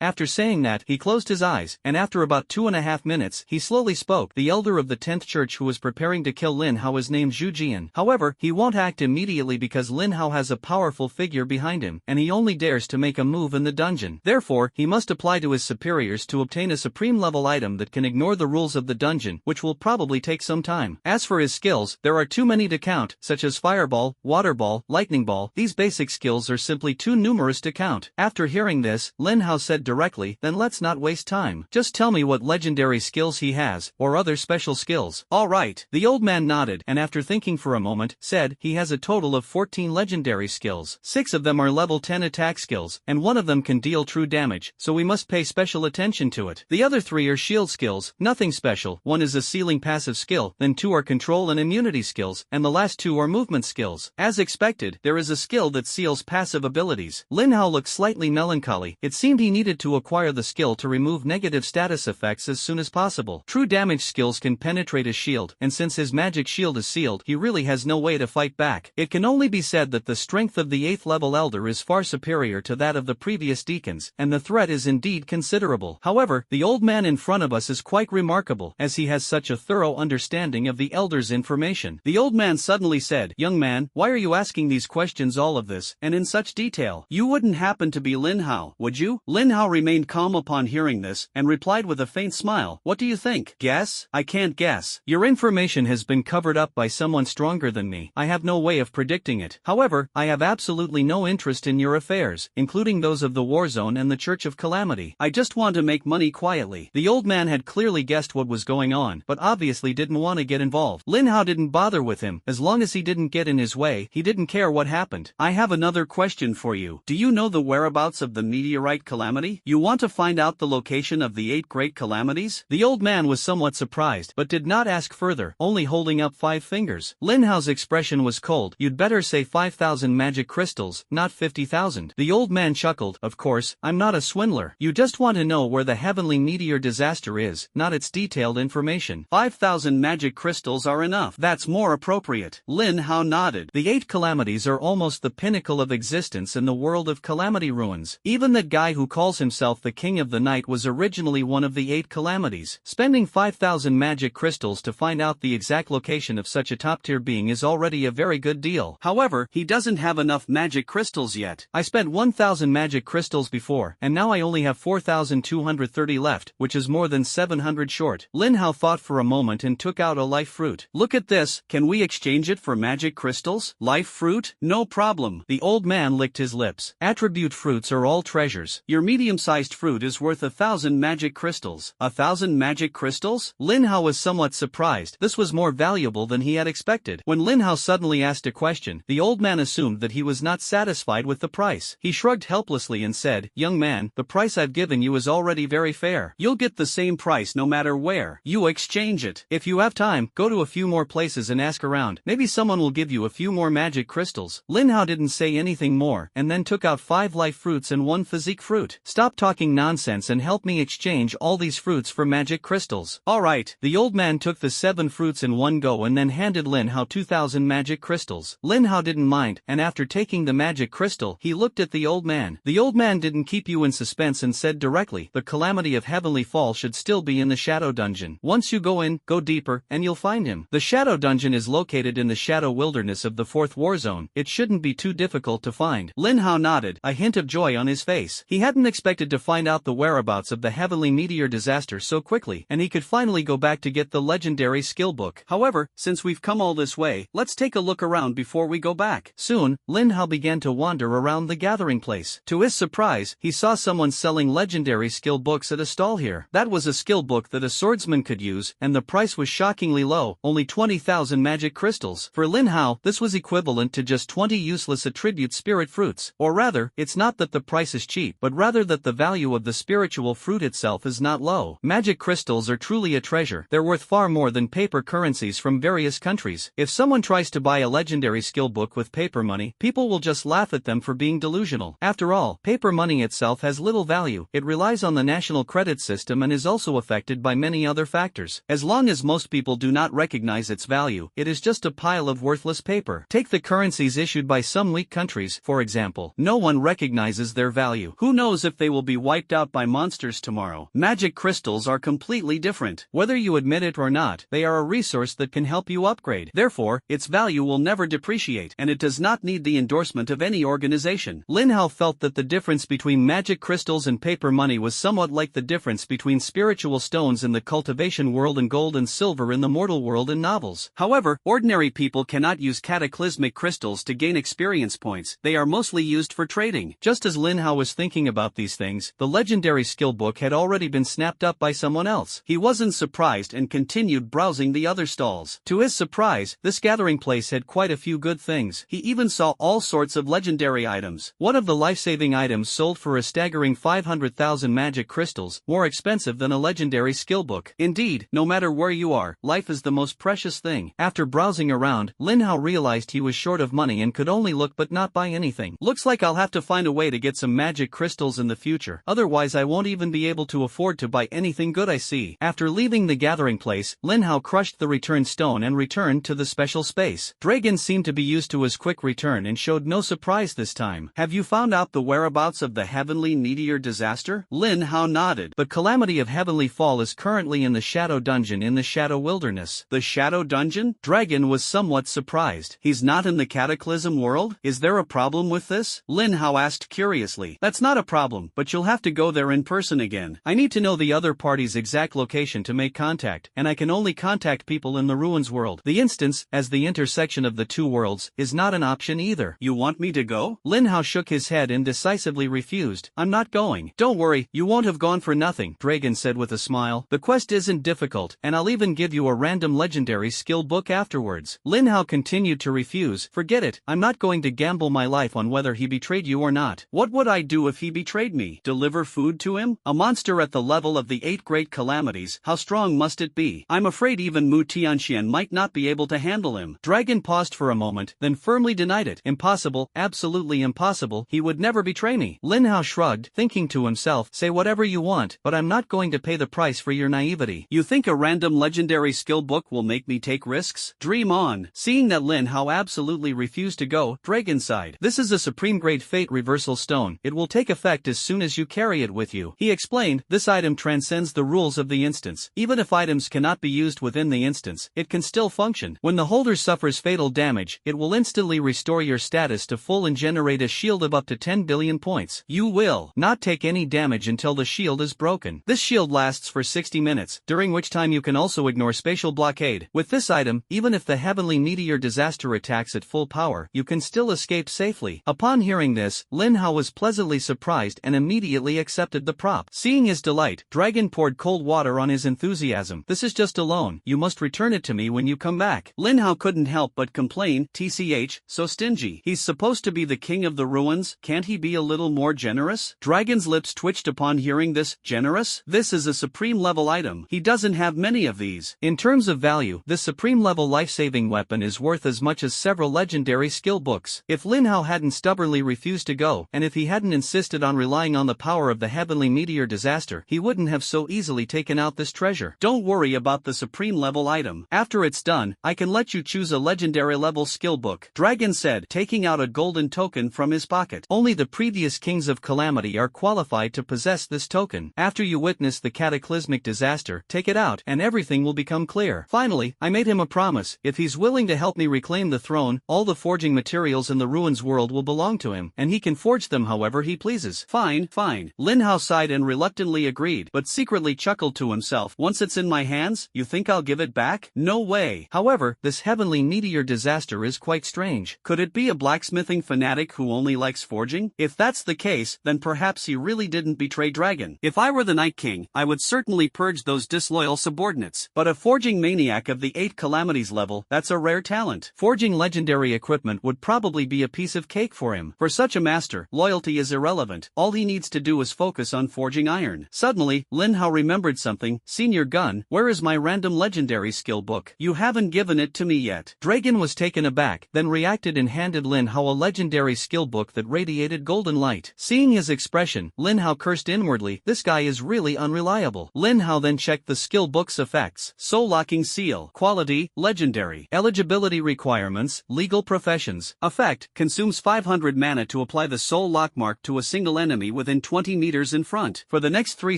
After saying that, he closed his eyes, and after about 2.5 minutes, he slowly spoke. The elder of the 10th church who was preparing to kill Lin Hao is named Zhu Jian. However, he won't act immediately because Lin Hao has a powerful figure behind him, and he only dares to make a move in the dungeon. Therefore, he must apply to his superiors to obtain a supreme level item that can ignore the rules of the dungeon, which will probably take some time. As for his skills, there are too many to count, such as Fireball, Water Ball, Lightning Ball. These basic skills are simply too numerous to count. After hearing this, Lin Hao said directly, "Then let's not waste time. Just tell me what legendary skills he has, or other special skills." "All right." The old man nodded, and after thinking for a moment, said, "He has a total of 14 legendary skills. 6 of them are level 10 attack skills, and 1 of them can deal true damage, so we must pay special attention to it. The other 3 are shield skills, nothing special. 1 is a sealing passive skill, then 2 are control and immunity skills, and the last 2 are movement skills." As expected, there is a skill that seals passive abilities. Lin Hao looked slightly melancholy. It seemed he needed to acquire the skill to remove negative status effects as soon as possible. True damage skills can penetrate a shield, and since his magic shield is sealed, he really has no way to fight back. It can only be said that the strength of the 8th level elder is far superior to that of the previous deacons, and the threat is indeed considerable. However, the old man in front of us is quite remarkable, as he has such a thorough understanding of the elder's information. The old man suddenly said, "Young man, why are you asking these questions, all of this, and in such detail? You wouldn't happen to be Lin Hao, would you?" Lin Hao remained calm upon hearing this, and replied with a faint smile, "What do you think? Guess? I can't guess. Your information has been covered up by someone stronger than me. I have no way of predicting it. However, I have absolutely no interest in your affairs, including those of the War Zone and the Church of Calamity. I just want to make money quietly." The old man had clearly guessed what was going on, but obviously didn't want to get involved. Lin Hao didn't bother with him. As long as he didn't get in his way, he didn't care what happened. "I have another question for you. Do you know the whereabouts of the meteorite calamity? You want to find out the location of the 8 great calamities?" The old man was somewhat surprised, but did not ask further, only holding up 5 fingers. Lin Hao's expression was cold. "You'd better say 5,000 magic crystals, not 50,000. The old man chuckled, "Of course, I'm not a swindler. You just want to know where the heavenly meteor disaster is, not its detailed information. 5,000 magic crystals are enough. That's more appropriate." Lin Hao nodded. The 8 calamities are almost the pinnacle of existence in the world of calamity ruins. Even the guy who calls himself the King of the Night was originally one of the 8 calamities. Spending 5,000 magic crystals crystals to find out the exact location of such a top-tier being is already a very good deal. However, he doesn't have enough magic crystals yet. I spent 1,000 magic crystals before, and now I only have 4,230 left, which is more than 700 short. Lin Hao thought for a moment and took out a life fruit. Look at this, can we exchange it for magic crystals? Life fruit? No problem. The old man licked his lips. Attribute fruits are all treasures. Your medium-sized fruit is worth 1,000 magic crystals. 1,000 magic crystals? Lin Hao was somewhat surprised. This was more valuable than he had expected. When Lin Hao suddenly asked a question, the old man assumed that he was not satisfied with the price. He shrugged helplessly and said, "Young man, the price I've given you is already very fair. You'll get the same price no matter where you exchange it. If you have time, go to a few more places and ask around. Maybe someone will give you a few more magic crystals." Lin Hao didn't say anything more, and then took out 5 life fruits and 1 physique fruit. "Stop talking nonsense and help me exchange all these fruits for magic crystals." Alright, the old man took the 7 fruits in one go and then handed Lin Hao 2,000 magic crystals. Lin Hao didn't mind, and after taking the magic crystal, he looked at the old man. The old man didn't keep you in suspense and said directly, "The calamity of Heavenly Fall should still be in the Shadow Dungeon. Once you go in, go deeper, and you'll find him." The Shadow Dungeon is located in the Shadow Wilderness of the 4th War Zone. It shouldn't be too difficult to find. Lin Hao nodded, a hint of joy on his face. He hadn't expected to find out the whereabouts of the Heavenly Meteor disaster so quickly, and he could finally go back to get the legendary skill book. However, since we've come all this way, let's take a look around before we go back. Soon, Lin Hao began to wander around the gathering place. To his surprise, he saw someone selling legendary skill books at a stall here. That was a skill book that a swordsman could use, and the price was shockingly low, only 20,000 magic crystals. For Lin Hao, this was equivalent to just 20 useless attribute spirit fruits. Or rather, it's not that the price is cheap, but rather that the value of the spiritual fruit itself is not low. Magic crystals are truly a treasure. They're worth far more than paper currencies from various countries. If someone tries to buy a legendary skill book with paper money, people will just laugh at them for being delusional. After all, paper money itself has little value. It relies on the national credit system and is also affected by many other factors. As long as most people do not recognize its value, it is just a pile of worthless paper. Take the currencies issued by some weak countries, for example. No one recognizes their value. Who knows if they will be wiped out by monsters tomorrow? Magic crystals are completely different. Whether you admit it or not, they are a resource that can help you upgrade. Therefore, its value will never depreciate, and it does not need the endorsement of any organization. Lin Hao felt that the difference between magic crystals and paper money was somewhat like the difference between spiritual stones in the cultivation world and gold and silver in the mortal world in novels. However, ordinary people cannot use cataclysmic crystals to gain experience points. They are mostly used for trading. Just as Lin Hao was thinking about these things, the legendary skill book had already been snapped up by someone else. He wasn't surprised and continued browsing the other stalls. To his surprise, this gathering place had quite a few good things. He even saw all sorts of legendary items. One of the life-saving items sold for a staggering 500,000 magic crystals, more expensive than a legendary skill book. Indeed, no matter where you are, life is the most precious thing. After browsing around, Lin Hao realized he was short of money and could only look but not buy anything. Looks like I'll have to find a way to get some magic crystals in the future, otherwise I won't even be able to afford to buy anything good I see. After leaving the gathering place, Lin Hao crushed the return stone and returned to the special space. Dragon seemed to be used to his quick return and showed no surprise this time. "Have you found out the whereabouts of the Heavenly Meteor disaster?" Lin Hao nodded. "The calamity of Heavenly Fall is currently in the Shadow Dungeon in the Shadow Wilderness." "The Shadow Dungeon?" Dragon was somewhat surprised. "He's not in the Cataclysm world? Is there a problem with this?" Lin Hao asked curiously. "That's not a problem, but you'll have to go there in person again. I need to know the other party's exact location to make contact, and I can only contact people in the Ruins world. The instance, as the intersection of the two worlds, is not an option either." "You want me to go?" Lin Hao shook his head and decisively refused. "I'm not going." "Don't worry, you won't have gone for nothing," Dragon said with a smile. "The quest isn't difficult, and I'll even give you a random legendary skill book afterwards." Lin Hao continued to refuse. "Forget it, I'm not going to gamble my life on whether he betrayed you or not." "What would I do if he betrayed me? Deliver food to him? A monster at the level of the 8 great calamities, how strong must it be? I'm afraid even Mu Tianxian might not be able to handle him." Dragon paused for a moment, then firmly denied it. "Impossible, absolutely impossible, he would never betray me." Lin Hao shrugged, thinking to himself, "Say whatever you want, but I'm not going to pay the price for your naivety." "You think a random legendary skill book will make me take risks? Dream on." Seeing that Lin Hao absolutely refused to go, Dragon sighed. "This is a supreme grade fate reversal stone. It will take effect as soon as you carry it with you." He explained, "This item transcends the rules of the instance. Even if items cannot be be used within the instance, it can still function. When the holder suffers fatal damage, it will instantly restore your status to full and generate a shield of up to 10 billion points. You will not take any damage until the shield is broken. This shield lasts for 60 minutes, during which time you can also ignore spatial blockade. With this item, even if the heavenly meteor disaster attacks at full power, you can still escape safely. Upon hearing this, Lin Hao was pleasantly surprised and immediately accepted the prop. Seeing his delight, Dragon poured cold water on his enthusiasm. This is just a loan. You must return it to me when you come back. Lin Hao couldn't help but complain, TCH, so stingy. He's supposed to be the king of the ruins, can't he be a little more generous? Dragon's lips twitched upon hearing this. Generous? This is a supreme level item. He doesn't have many of these. In terms of value, this supreme level life-saving weapon is worth as much as several legendary skill books. If Lin Hao hadn't stubbornly refused to go, and if he hadn't insisted on relying on the power of the heavenly meteor disaster, he wouldn't have so easily taken out this treasure. Don't worry about the supreme level item. After it's done, I can let you choose a legendary level skill book, Dragon said, taking out a golden token from his pocket. Only the previous kings of calamity are qualified to possess this token. After you witness the cataclysmic disaster, take it out, and everything will become clear. Finally, I made him a promise. If he's willing to help me reclaim the throne, all the forging materials in the ruins world will belong to him, and he can forge them however he pleases. Fine, fine. Lin Hao sighed and reluctantly agreed, but secretly chuckled to himself. Once it's in my hands, you think I'll give it back? No way. However, this heavenly meteor disaster is quite strange. Could it be a blacksmithing fanatic who only likes forging? If that's the case, then perhaps he really didn't betray Dragon. If I were the Night King, I would certainly purge those disloyal subordinates. But a forging maniac of the 8 calamities level, that's a rare talent. Forging legendary equipment would probably be a piece of cake for him. For such a master, loyalty is irrelevant. All he needs to do is focus on forging iron. Suddenly, Lin Hao remembered something. Senior Gun, where is my random legendary skill book? You haven't given it to me yet. Dragon was taken aback, then reacted and handed Lin Hao a legendary skill book that radiated golden light. Seeing his expression, Lin Hao cursed inwardly. This guy is really unreliable. Lin Hao then checked the skill book's effects. Soul Locking Seal. Quality, legendary. Eligibility requirements, legal professions. Effect, consumes 500 mana to apply the soul lock mark to a single enemy within 20 meters in front. For the next 3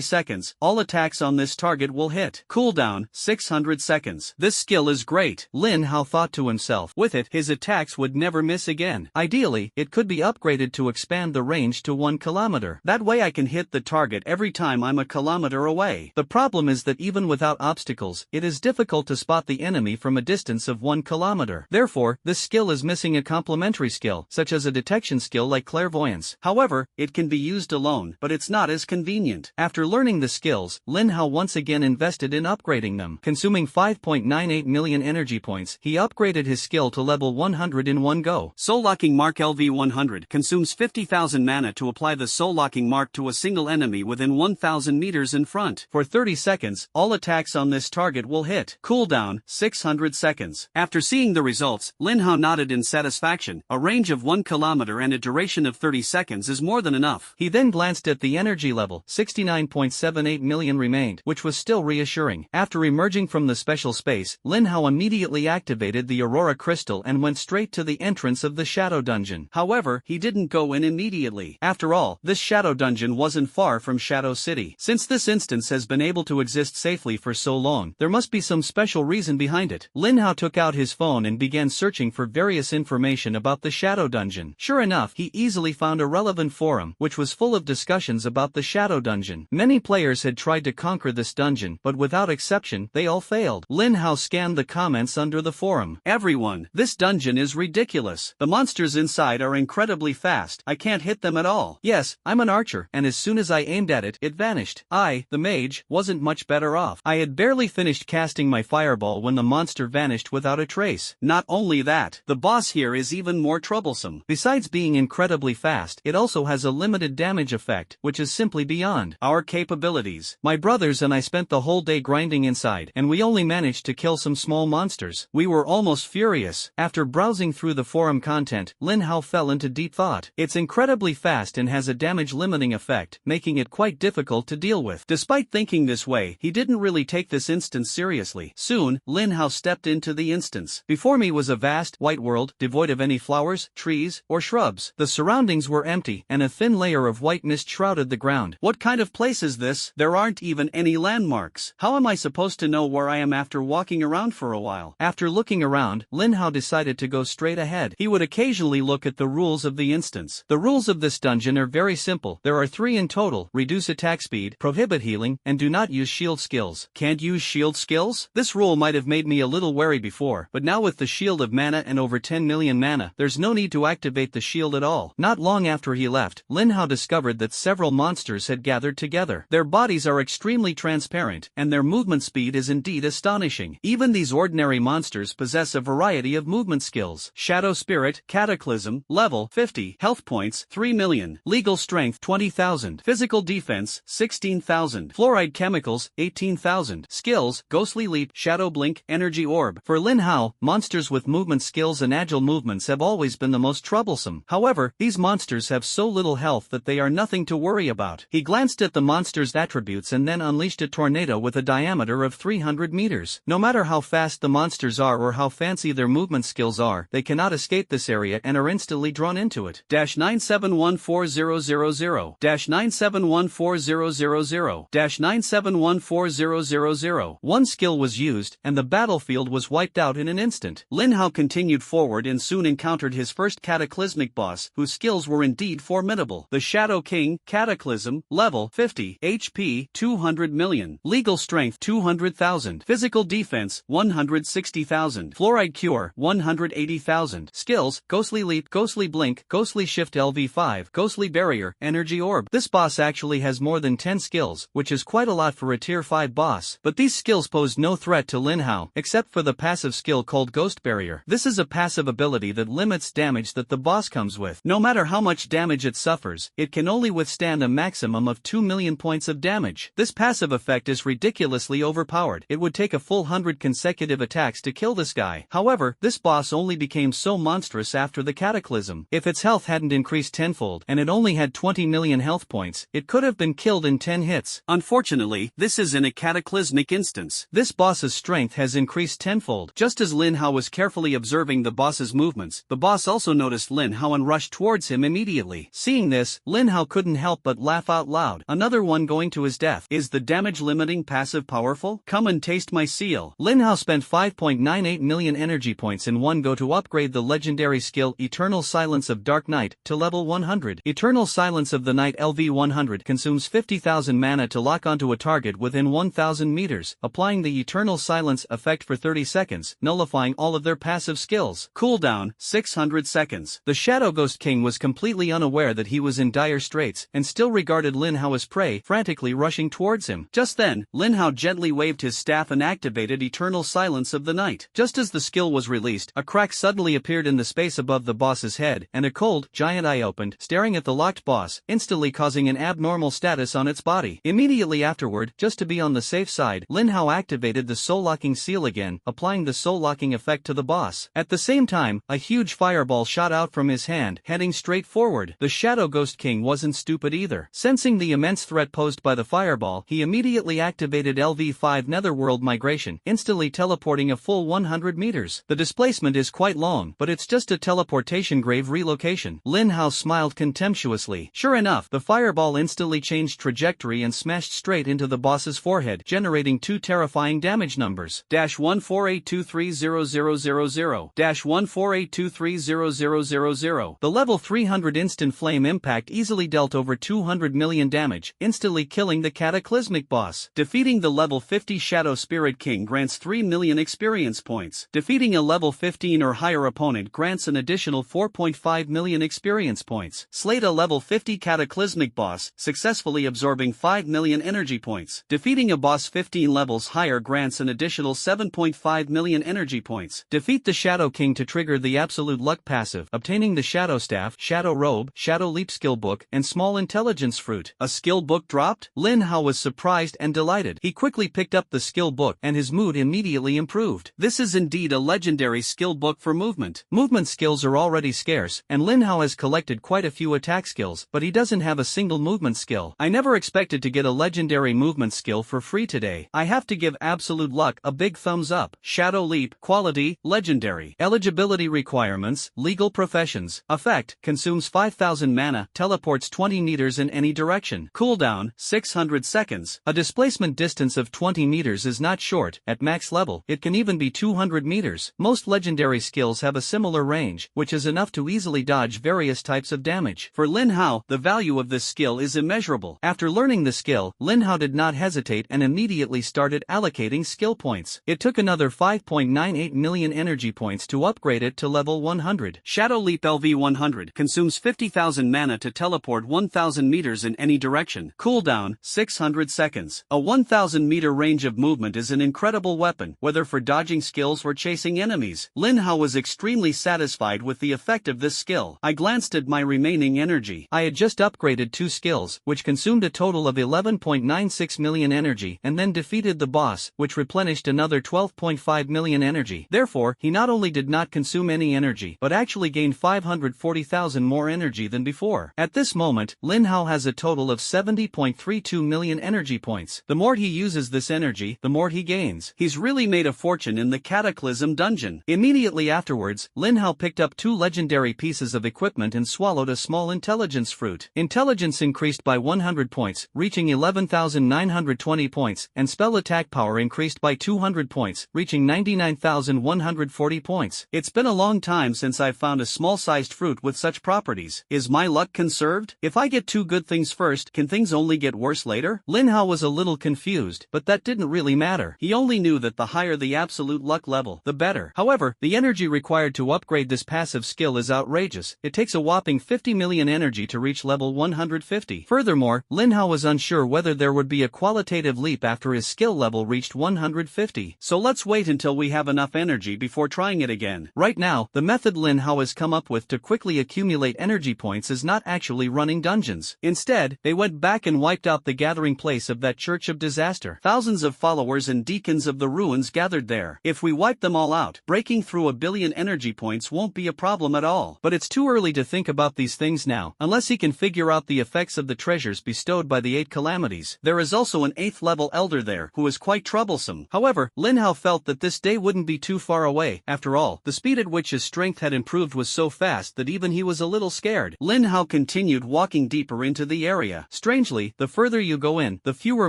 seconds, all attacks on this target will hit. Cooldown, 600 seconds. This skill is great. Lin Hao thought to himself. With it, his attacks would never miss again. Ideally, it could be upgraded to expand the range to 1 kilometer. That way I can hit the target every time I'm a kilometer away. The problem is that even without obstacles, it is difficult to spot the enemy from a distance of 1 kilometer. Therefore, this skill is missing a complementary skill, such as a detection skill like clairvoyance. However, it can be used alone, but it's not as convenient. After learning the skills, Lin Hao once again invested in upgrading them. Consuming 5.98 million energy points, he upgraded his skill to level 100 in one go. Soul Locking Mark LV100 consumes 50,000 mana to apply the Soul Locking Mark to a single enemy within 1,000 meters in front. For 30 seconds, all attacks on this target will hit. Cooldown, 600 seconds. After seeing the results, Lin Hao nodded in satisfaction. A range of 1 kilometer and a duration of 30 seconds is more than enough. He then glanced at the energy level. 69.78 million remained, which was still reassuring. After emerging from the special space, Lin Hao immediately activated the Aurora Crystal and went straight to the entrance of the Shadow Dungeon. However, he didn't go in immediately. After all, this Shadow Dungeon wasn't far from Shadow City. Since this instance has been able to exist safely for so long, there must be some special reason behind it. Lin Hao took out his phone and began searching for various information about the Shadow Dungeon. Sure enough, he easily found a relevant forum, which was full of discussions about the Shadow Dungeon. Many players had tried to conquer this dungeon, but without exception, they all failed. Lin Hao scanned the comments under the forum. Everyone, this dungeon is ridiculous. The monsters inside are incredibly fast. I can't hit them at all. Yes, I'm an archer, and as soon as I aimed at it, it vanished. I, the mage, wasn't much better off. I had barely finished casting my fireball when the monster vanished without a trace. Not only that, the boss here is even more troublesome. Besides being incredibly fast, it also has a limited damage effect, which is simply beyond our capabilities. My brothers and I spent the whole day grinding inside, and we only managed to kill some small monsters. We were almost furious. After browsing through the forum content, Lin Hao fell into deep thought. It's incredibly fast and has a damage limiting effect, making it quite difficult to deal with. Despite thinking this way, he didn't really take this instance seriously. Soon, Lin Hao stepped into the instance. Before me was a vast, white world, devoid of any flowers, trees, or shrubs. The surroundings were empty, and a thin layer of white mist shrouded the ground. What kind of place is this? There aren't even any landmarks. How am I supposed to know where I am after walking around for a while. After looking around, Lin Hao decided to go straight ahead. He would occasionally look at the rules of the instance. The rules of this dungeon are very simple. There are 3 in total: reduce attack speed, prohibit healing, and do not use shield skills. Can't use shield skills? This rule might have made me a little wary before, but now with the shield of mana and over 10 million mana, there's no need to activate the shield at all. Not long after he left, Lin Hao discovered that several monsters had gathered together. Their bodies are extremely transparent, and their movement speed is indeed astonishing. Even these ordinary monsters possess a variety of movement skills. Shadow Spirit, Cataclysm, level 50, health points 3 million, legal strength 20,000, physical defense 16,000, fluoride chemicals 18,000, skills, Ghostly Leap, Shadow Blink, Energy Orb. For Lin Hao, monsters with movement skills and agile movements have always been the most troublesome. However, these monsters have so little health that they are nothing to worry about. He glanced at the monster's attributes and then unleashed a tornado with a diameter of 300 meters. No matter how fast the monsters are or how fancy their movement skills are, they cannot escape this area and are instantly drawn into it. 9714000 9714000 9714000. One skill was used, and the battlefield was wiped out in an instant. Lin Hao continued forward and soon encountered his first cataclysmic boss, whose skills were indeed formidable. The Shadow King, Cataclysm, level 50, HP 200 million, legal strength 200,000, physical defense 160,000, fluoride cure 180,000, skills, Ghostly Leap, Ghostly Blink, Ghostly Shift LV5, Ghostly Barrier, Energy Orb. This boss actually has more than 10 skills, which is quite a lot for a tier 5 boss, but these skills pose no threat to Lin Hao, except for the passive skill called Ghost Barrier. This is a passive ability that limits damage that the boss comes with. No matter how much damage it suffers, it can only withstand a maximum of 2 million points of damage. This passive effect is ridiculously overpowered. It would take a full 100 consecutive attacks to kill this guy. However, this boss only became so monstrous after the Cataclysm. If its health hadn't increased tenfold and it only had 20 million health points, it could have been killed in 10 hits. Unfortunately, this is in a cataclysmic instance. This boss's strength has increased tenfold. Just as Lin Hao was carefully observing the boss's movements, the boss also noticed Lin Hao and rushed towards him immediately. Seeing this, Lin Hao couldn't help but laugh out loud. Another one going to his death. Is the damage limiting passive powerful? Come and taste my seal. Lin Hao spent 5.98 million energy points in one go to upgrade the legendary skill Eternal Silence of Dark Night to level 100. Eternal Silence of the Night LV100 consumes 50,000 mana to lock onto a target within 1,000 meters, applying the Eternal Silence effect for 30 seconds, nullifying all of their passive skills. Cooldown, 600 seconds. The Shadow Ghost King was completely unaware that he was in dire straits, and still regarded Lin Hao as prey, frantically rushing towards him. Just then, Lin Hao gently waved his staff and activated Eternal Silence of the Night. Just as the skill was released, a crack suddenly appeared in the space above the boss's head, and a cold, giant eye opened, staring at the locked boss, instantly causing an abnormal status on its body. Immediately afterward, just to be on the safe side, Lin Hao activated the soul-locking seal again, applying the soul-locking effect to the boss. At the same time, a huge fireball shot out from his hand, heading straight forward. The Shadow Ghost King wasn't stupid either. Sensing the immense threat posed by the fireball, he immediately activated LV5 Netherworld Migration, instantly teleporting a full 100 meters. The displacement is quite long, but it's just a teleportation grave relocation. Lin Hao smiled contemptuously. Sure enough, the fireball instantly changed trajectory and smashed straight into the boss's forehead, generating 2 terrifying damage numbers. 148230000 148230000. The level 300 instant flame impact easily dealt over 200 million damage, instantly killing the cataclysmic boss. Defeating the level 50 Shadow Spirit King grants 3 million experience points. Defeating a level 15 or higher opponent grants an additional 4.5 million experience points. Slayed a level 50 cataclysmic boss, successfully absorbing 5 million energy points. Defeating a boss 15 levels higher grants an additional 7.5 million energy points. Defeat the Shadow King to trigger the Absolute Luck passive, obtaining the Shadow Staff, Shadow Robe, Shadow Leap skill book, and Small Intelligence Fruit. A skill book dropped? Lin Hao was surprised and delighted. He quickly picked up the skill book, and his mood immediately improved. This is indeed a legendary skill book for movement. Movement skills are already scarce, and Lin Hao has collected quite a few attack skills, but he doesn't have a single movement skill. I never expected to get a legendary movement skill for free today. I have to give Absolute Luck a big thumbs up. Shadow Leap, quality, legendary. Eligibility requirements, legal professions. Effect, consumes 5,000 mana, teleports 20 meters in any direction. Cooldown, 600 seconds. A displacement distance of 20 meters is not short. At max level, it can even be 200 meters. Most legendary skills have a similar range, which is enough to easily dodge various types of damage. For Lin Hao, the value of this skill is immeasurable. After learning the skill, Lin Hao did not hesitate and immediately started allocating skill points. It took another 5.98 million energy points to upgrade it to level 100. Shadow Leap LV100 consumes 50,000 mana to teleport 1,000 meters in any direction. Cooldown, 600 seconds. A 1,000 meter range of movement is an incredible weapon, whether for dodging skills or chasing enemies. Lin Hao was extremely satisfied with the effect of this skill. I glanced at my remaining energy. I had just upgraded 2 skills, which consumed a total of 11.96 million energy, and then defeated the boss, which replenished another 12.5 million energy. Therefore, he not only did not consume any energy, but actually gained 540,000 more energy than before. At this moment, Lin Hao has a total of 70.32 million energy points. The more he uses this energy, the more he gains. He's really made a fortune in the Cataclysm dungeon. Immediately afterwards, Lin Hao picked up 2 legendary pieces of equipment and swallowed a small intelligence fruit. Intelligence increased by 100 points, reaching 11,920 points, and spell attack power increased by 200 points, reaching 99,140 points. It's been a long time since I've found a small-sized fruit with such properties. Is my luck conserved? If I get 2 good things first, can things only get worse later? Lin Hao was a little confused, but that didn't really matter. He only knew that the higher the absolute luck level, the better. However, the energy required to upgrade this passive skill is outrageous. It takes a whopping 50 million energy to reach level 150. Furthermore, Lin Hao was unsure whether there would be a qualitative leap after his skill level reached 150. So let's wait until we have enough energy before trying it again. Right now, the method Lin Hao has come up with to quickly accumulate energy points is not actually running dungeons. Instead, they went back and wiped out the gathering place of that Church of Disaster. Thousands of followers and deacons of the ruins gathered there. If we wipe them all out, breaking through 1 billion energy points won't be a problem at all. But it's too early to think about these things now, unless he can figure out the effects of the treasures bestowed by the 8 calamities. There is also an 8th level elder there who is quite troublesome. However, Lin Hao felt that this day wouldn't be too far away. After all, the speed at which his strength had improved was so fast that even he was a little scared. Lin Hao continued walking deeper into the area. Strangely, the further you go in, the fewer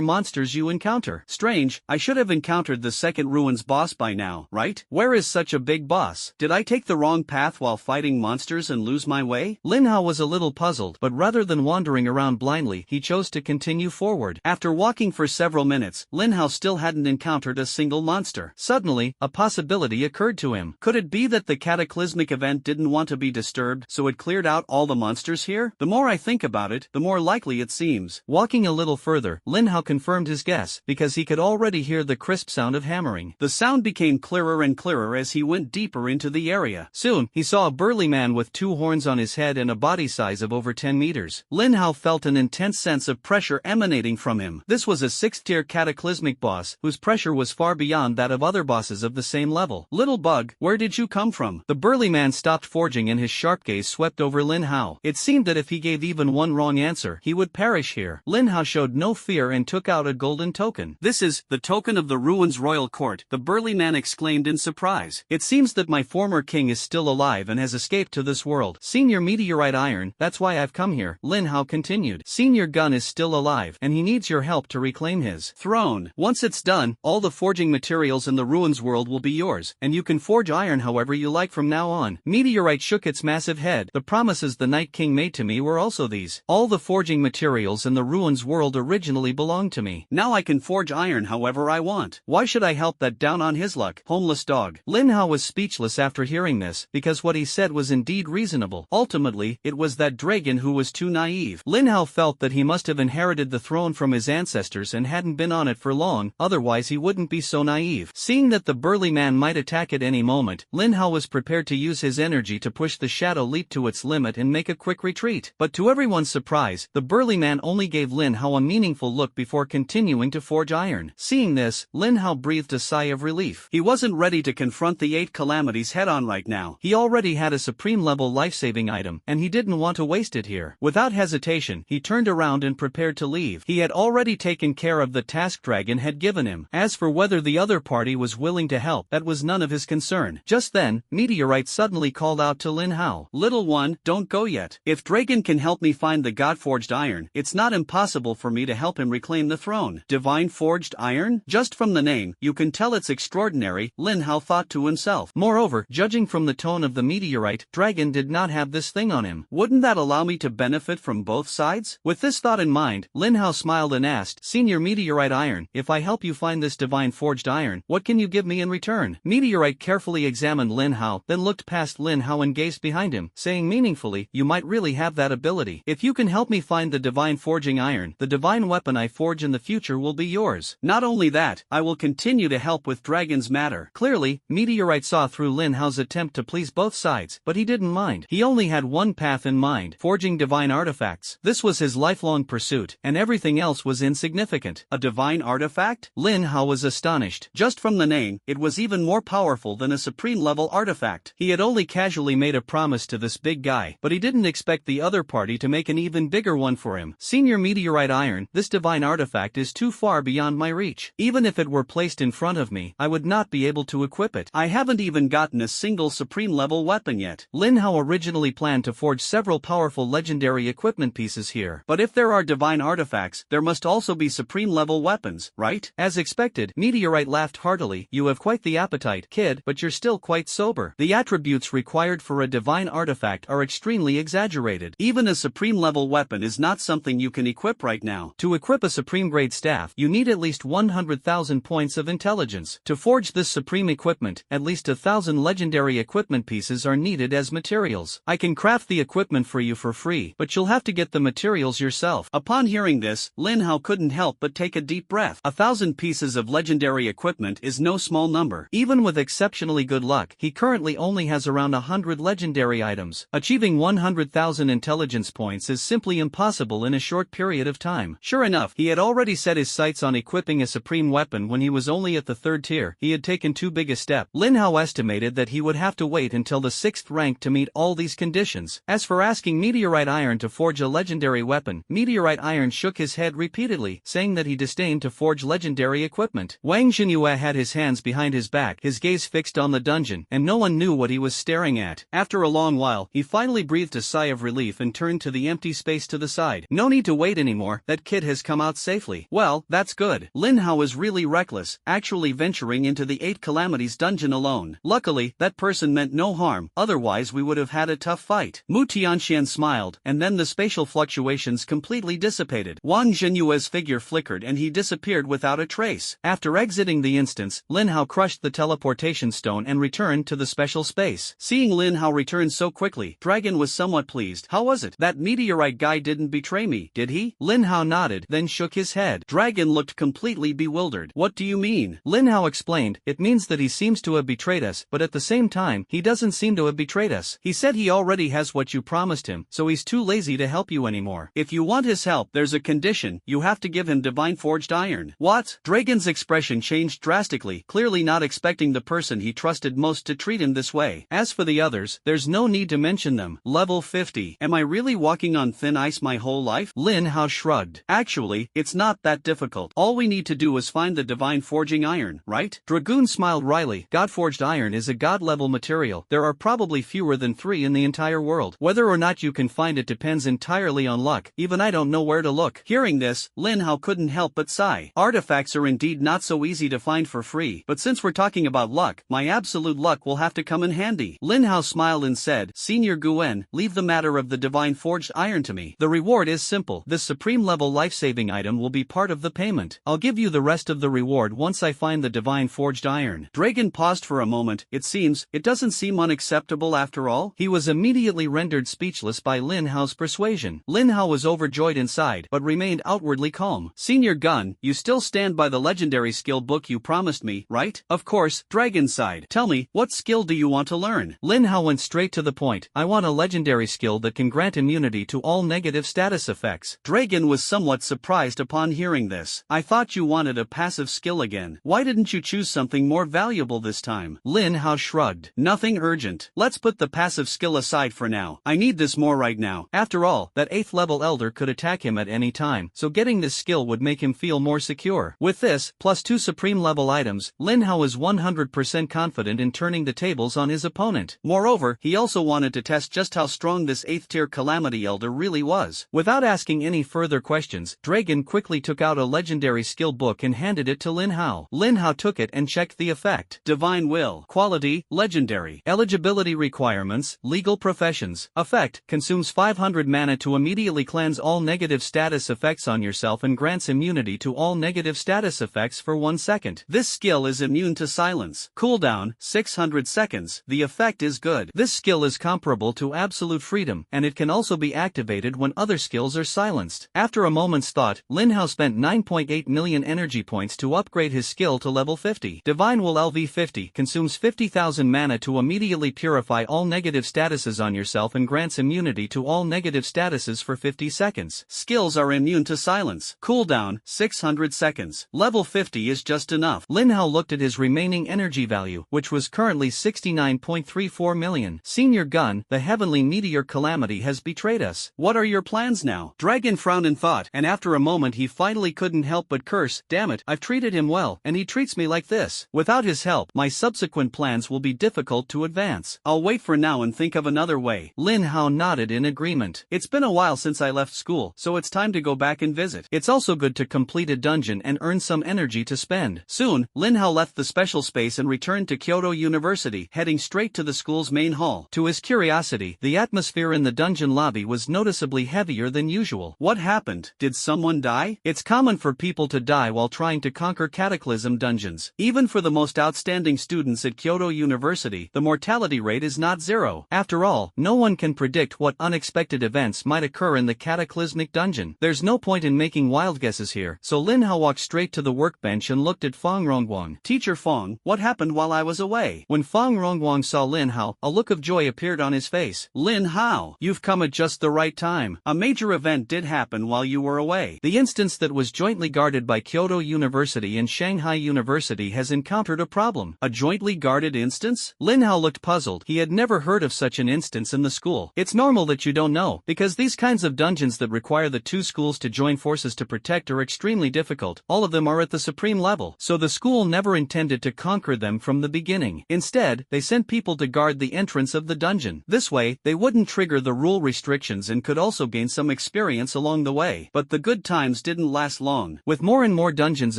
monsters you encounter. Strange, I should have encountered the 2nd ruins boss by now, right? Where is such a big boss? Did I take the wrong path while fighting monsters and lose my way? Lin Hao was a little puzzled, but rather than wandering around blindly, he chose to continue forward. After walking for several minutes, Lin Hao still hadn't encountered a single monster. Suddenly, a possibility occurred to him. Could it be that the cataclysmic event didn't want to be disturbed, so it cleared out all the monsters here? The more I think about it, the more likely it seems. Walking a little further, Lin Hao confirmed his guess, because he could already hear the crisp sound of hammering. The sound became clearer and clearer as he went deeper into the area. Soon, he saw a burly man with 2 horns on his head and a body size of over 10 meters. Lin Hao felt an intense sense of pressure emanating from him. This was a 6th-tier cataclysmic boss, whose pressure was far beyond that of other bosses of the same level. Little bug, where did you come from? The burly man stopped forging and his sharp gaze swept over Lin Hao. It seemed that if he gave even one wrong answer, he would perish here. Lin Hao showed no fear and took out a golden token. This is the token of the ruins royal court, the burly man exclaimed in surprise. It seems that my former king is still alive and has escaped to this world. Senior meteorite iron, that's why I've come here, Lin Hao continued. Senior gun is still alive, and he needs your help to reclaim his throne. Once it's done, all the forging materials in the ruins world will be yours, and you can forge iron however you like from now on. Meteorite shook its massive head. The promises the Night King made to me were also these. All the forging materials in the ruins world originally belonged to me. Now I can forge iron however I want. Why should I help that down on his luck, homeless dog? Lin Hao was speechless after hearing this, because what he said was indeed reasonable. Ultimately, it was that dragon who was too naive. Lin Hao felt that he must have inherited the throne from his ancestors and hadn't been on it for long, otherwise he wouldn't be so naive. Seeing that the burly man might attack at any moment, Lin Hao was prepared to use his energy to push the shadow leap to its limit and make a quick retreat. But to everyone's surprise, the burly man only gave Lin Hao a meaningful look before continuing to forge iron. Seeing this, Lin Hao breathed a sigh of relief. He wasn't ready to confront the 8 calamities head-on right now. He already had a supreme-level life-saving item, and he didn't want to waste it here. Without hesitation, he turned around and prepared to leave. He had already taken care of the task dragon had given him. As for whether the other party was willing to help, that was none of his concern. Just then, Meteorite suddenly called out to Lin Hao. Little one, don't go yet. If Dragon can help me find the God-forged iron, it's not impossible for me to help him reclaim the throne. Divine Forged Forged Iron? Just from the name, you can tell it's extraordinary, Lin Hao thought to himself. Moreover, judging from the tone of the meteorite, Dragon did not have this thing on him. Wouldn't that allow me to benefit from both sides? With this thought in mind, Lin Hao smiled and asked, Senior Meteorite Iron, if I help you find this divine forged iron, what can you give me in return? Meteorite carefully examined Lin Hao, then looked past Lin Hao and gazed behind him, saying meaningfully, you might really have that ability. If you can help me find the divine forging iron, the divine weapon I forge in the future will be yours. Not only that, I will continue to help with Dragon's matter. Clearly, Meteorite saw through Lin Hao's attempt to please both sides, but he didn't mind. He only had one path in mind, forging divine artifacts. This was his lifelong pursuit, and everything else was insignificant. A divine artifact? Lin Hao was astonished. Just from the name, it was even more powerful than a supreme-level artifact. He had only casually made a promise to this big guy, but he didn't expect the other party to make an even bigger one for him. Senior Meteorite Iron, this divine artifact is too far beyond my reach. Even if it were placed in front of me, I would not be able to equip it. I haven't even gotten a single supreme-level weapon yet. Lin Hao originally planned to forge several powerful legendary equipment pieces here. But if there are divine artifacts, there must also be supreme-level weapons, right? As expected, Meteorite laughed heartily. You have quite the appetite, kid, but you're still quite sober. The attributes required for a divine artifact are extremely exaggerated. Even a supreme-level weapon is not something you can equip right now. To equip a supreme-grade staff, you need at least 100,000 points of intelligence. To forge this supreme equipment, at least 1,000 legendary equipment pieces are needed as materials. I can craft the equipment for you for free, but you'll have to get the materials yourself. Upon hearing this, Lin Hao couldn't help but take a deep breath. 1,000 pieces of legendary equipment is no small number. Even with exceptionally good luck, he currently only has around 100 legendary items. Achieving 100,000 intelligence points is simply impossible in a short period of time. Sure enough, he had already set his sights on equipping a supreme weapon when he was only at the 3rd tier. He had taken too big a step. Lin Hao estimated that he would have to wait until the 6th rank to meet all these conditions. As for asking Meteorite Iron to forge a legendary weapon, Meteorite Iron shook his head repeatedly, saying that he disdained to forge legendary equipment. Wang Xinhua had his hands behind his back, his gaze fixed on the dungeon, and no one knew what he was staring at. After a long while, he finally breathed a sigh of relief and turned to the empty space to the side. No need to wait anymore, that kid has come out safely. Well, that's good. Lin Hao was really reckless, actually venturing into the 8 Calamities dungeon alone. Luckily, that person meant no harm, otherwise we would have had a tough fight. Mu Tianxian smiled, and then the spatial fluctuations completely dissipated. Wang Zhenyue's figure flickered and he disappeared without a trace. After exiting the instance, Lin Hao crushed the teleportation stone and returned to the special space. Seeing Lin Hao return so quickly, Dragon was somewhat pleased. How was it? That meteorite guy didn't betray me, did he? Lin Hao nodded, then shook his head. Dragon looked completely bewildered. What do you mean? Lin Hao explained, it means that he seems to have betrayed us, but at the same time, he doesn't seem to have betrayed us. He said he already has what you promised him, so he's too lazy to help you anymore. If you want his help, there's a condition, you have to give him divine forged iron. What? Dragon's expression changed drastically, clearly not expecting the person he trusted most to treat him this way. As for the others, there's no need to mention them. Level 50. Am I really walking on thin ice my whole life? Lin Hao shrugged. Actually, it's not that difficult. All we need to do is find the divine forging iron, right? Dragoon smiled wryly. God-forged iron is a god-level material. There are probably fewer than 3 in the entire world. Whether or not you can find it depends entirely on luck. Even I don't know where to look. Hearing this, Lin Hao couldn't help but sigh. Artifacts are indeed not so easy to find for free, but since we're talking about luck, my absolute luck will have to come in handy. Lin Hao smiled and said, Senior Guen, leave the matter of the divine forged iron to me. The reward is simple. This supreme level life-saving item will be part of the payment. I'll give you the rest of the reward once I find the divine forged iron. Dragon paused for a moment. It doesn't seem unacceptable after all. He was immediately rendered speechless by Lin Hao's persuasion. Lin Hao was overjoyed inside, but remained outwardly calm. Senior Gun, you still stand by the legendary skill book you promised me, right? Of course, Dragon sighed. Tell me, what skill do you want to learn? Lin Hao went straight to the point. I want a legendary skill that can grant immunity to all negative status effects. Dragon was somewhat surprised upon hearing this. I thought you wanted a passive skill again. Why didn't you choose something more valuable this time? Lin Hao shrugged. Nothing urgent. Let's put the passive skill aside for now. I need this more right now. After all, that 8th level elder could attack him at any time, so getting this skill would make him feel more secure. With this, plus 2 supreme level items, Lin Hao is 100% confident in turning the tables on his opponent. Moreover, he also wanted to test just how strong this 8th tier calamity elder really was. Without asking any further questions, Dragon quickly took out a legendary skill book and handed it to Lin Hao. Lin Hao took it and checked the effect. Divine Will. Quality, Legendary. Eligibility requirements, Legal professions. Effect, consumes 500 mana to immediately cleanse all negative status effects on yourself and grants immunity to all negative status effects for 1 second. This skill is immune to silence. Cooldown, 600 seconds. The effect is good. This skill is comparable to Absolute Freedom, and it can also be activated when other skills are silenced. After a moment's thought, Lin Hao spent 9.8 million energy points to upgrade his skill to level 50. Divine Will LV50 consumes 50,000 mana to immediately purify all negative statuses on yourself and grants immunity to all negative statuses for 50 seconds. Skills are immune to silence. Cooldown, 600 seconds. Level 50 is just enough. Lin Hao looked at his remaining energy value, which was currently 69.34 million. Senior Gun, the heavenly meteor calamity has betrayed us. What are your plans now? Dragon frowned in thought, and after a moment he finally couldn't help but curse. Damn it, I've treated him well, and he treats me like this. Without his help, my subsequent plans will be difficult to advance. I'll wait for now and think of another way. Lin Hao nodded in agreement. It's been a while since I left school, so it's time to go back and visit. It's also good to complete a dungeon and earn some energy to spend. Soon, Lin Hao left the special space and returned to Kyoto University, heading straight to the school's main hall. To his curiosity, the atmosphere in the dungeon lobby was noticeably heavier than usual. What happened? Did someone die? It's common for people to die while trying to conquer Cataclysm dungeons. Even for the most outstanding students at Kyoto University, the mortality rate is not zero. After all, no one can predict what unexpected events might occur in the cataclysmic dungeon. There's no point in making wild guesses here, so Lin Hao walked straight to the workbench and looked at Fong Rongguang. Teacher Fong, what happened while I was away? When Fong Rongguang saw Lin Hao, a look of joy appeared on his face. Lin Hao, you've come at just the right time. A major event did happen while you were away. The instance that was jointly guarded by Kyoto University and Shanghai University has encountered a problem. A jointly guarded instance? Lin Hao looked puzzled. He had never heard of such an instance in the school. It's normal that you don't know, because these kinds of dungeons that require the two schools to join forces to protect are extremely difficult. All of them are at the supreme level, so the school never intended to conquer them from the beginning. Instead, they sent people to guard the entrance of the dungeon. This way, they wouldn't trigger the rule restrictions and could also gain some experience along the way. But the good times didn't last long. With more and more dungeons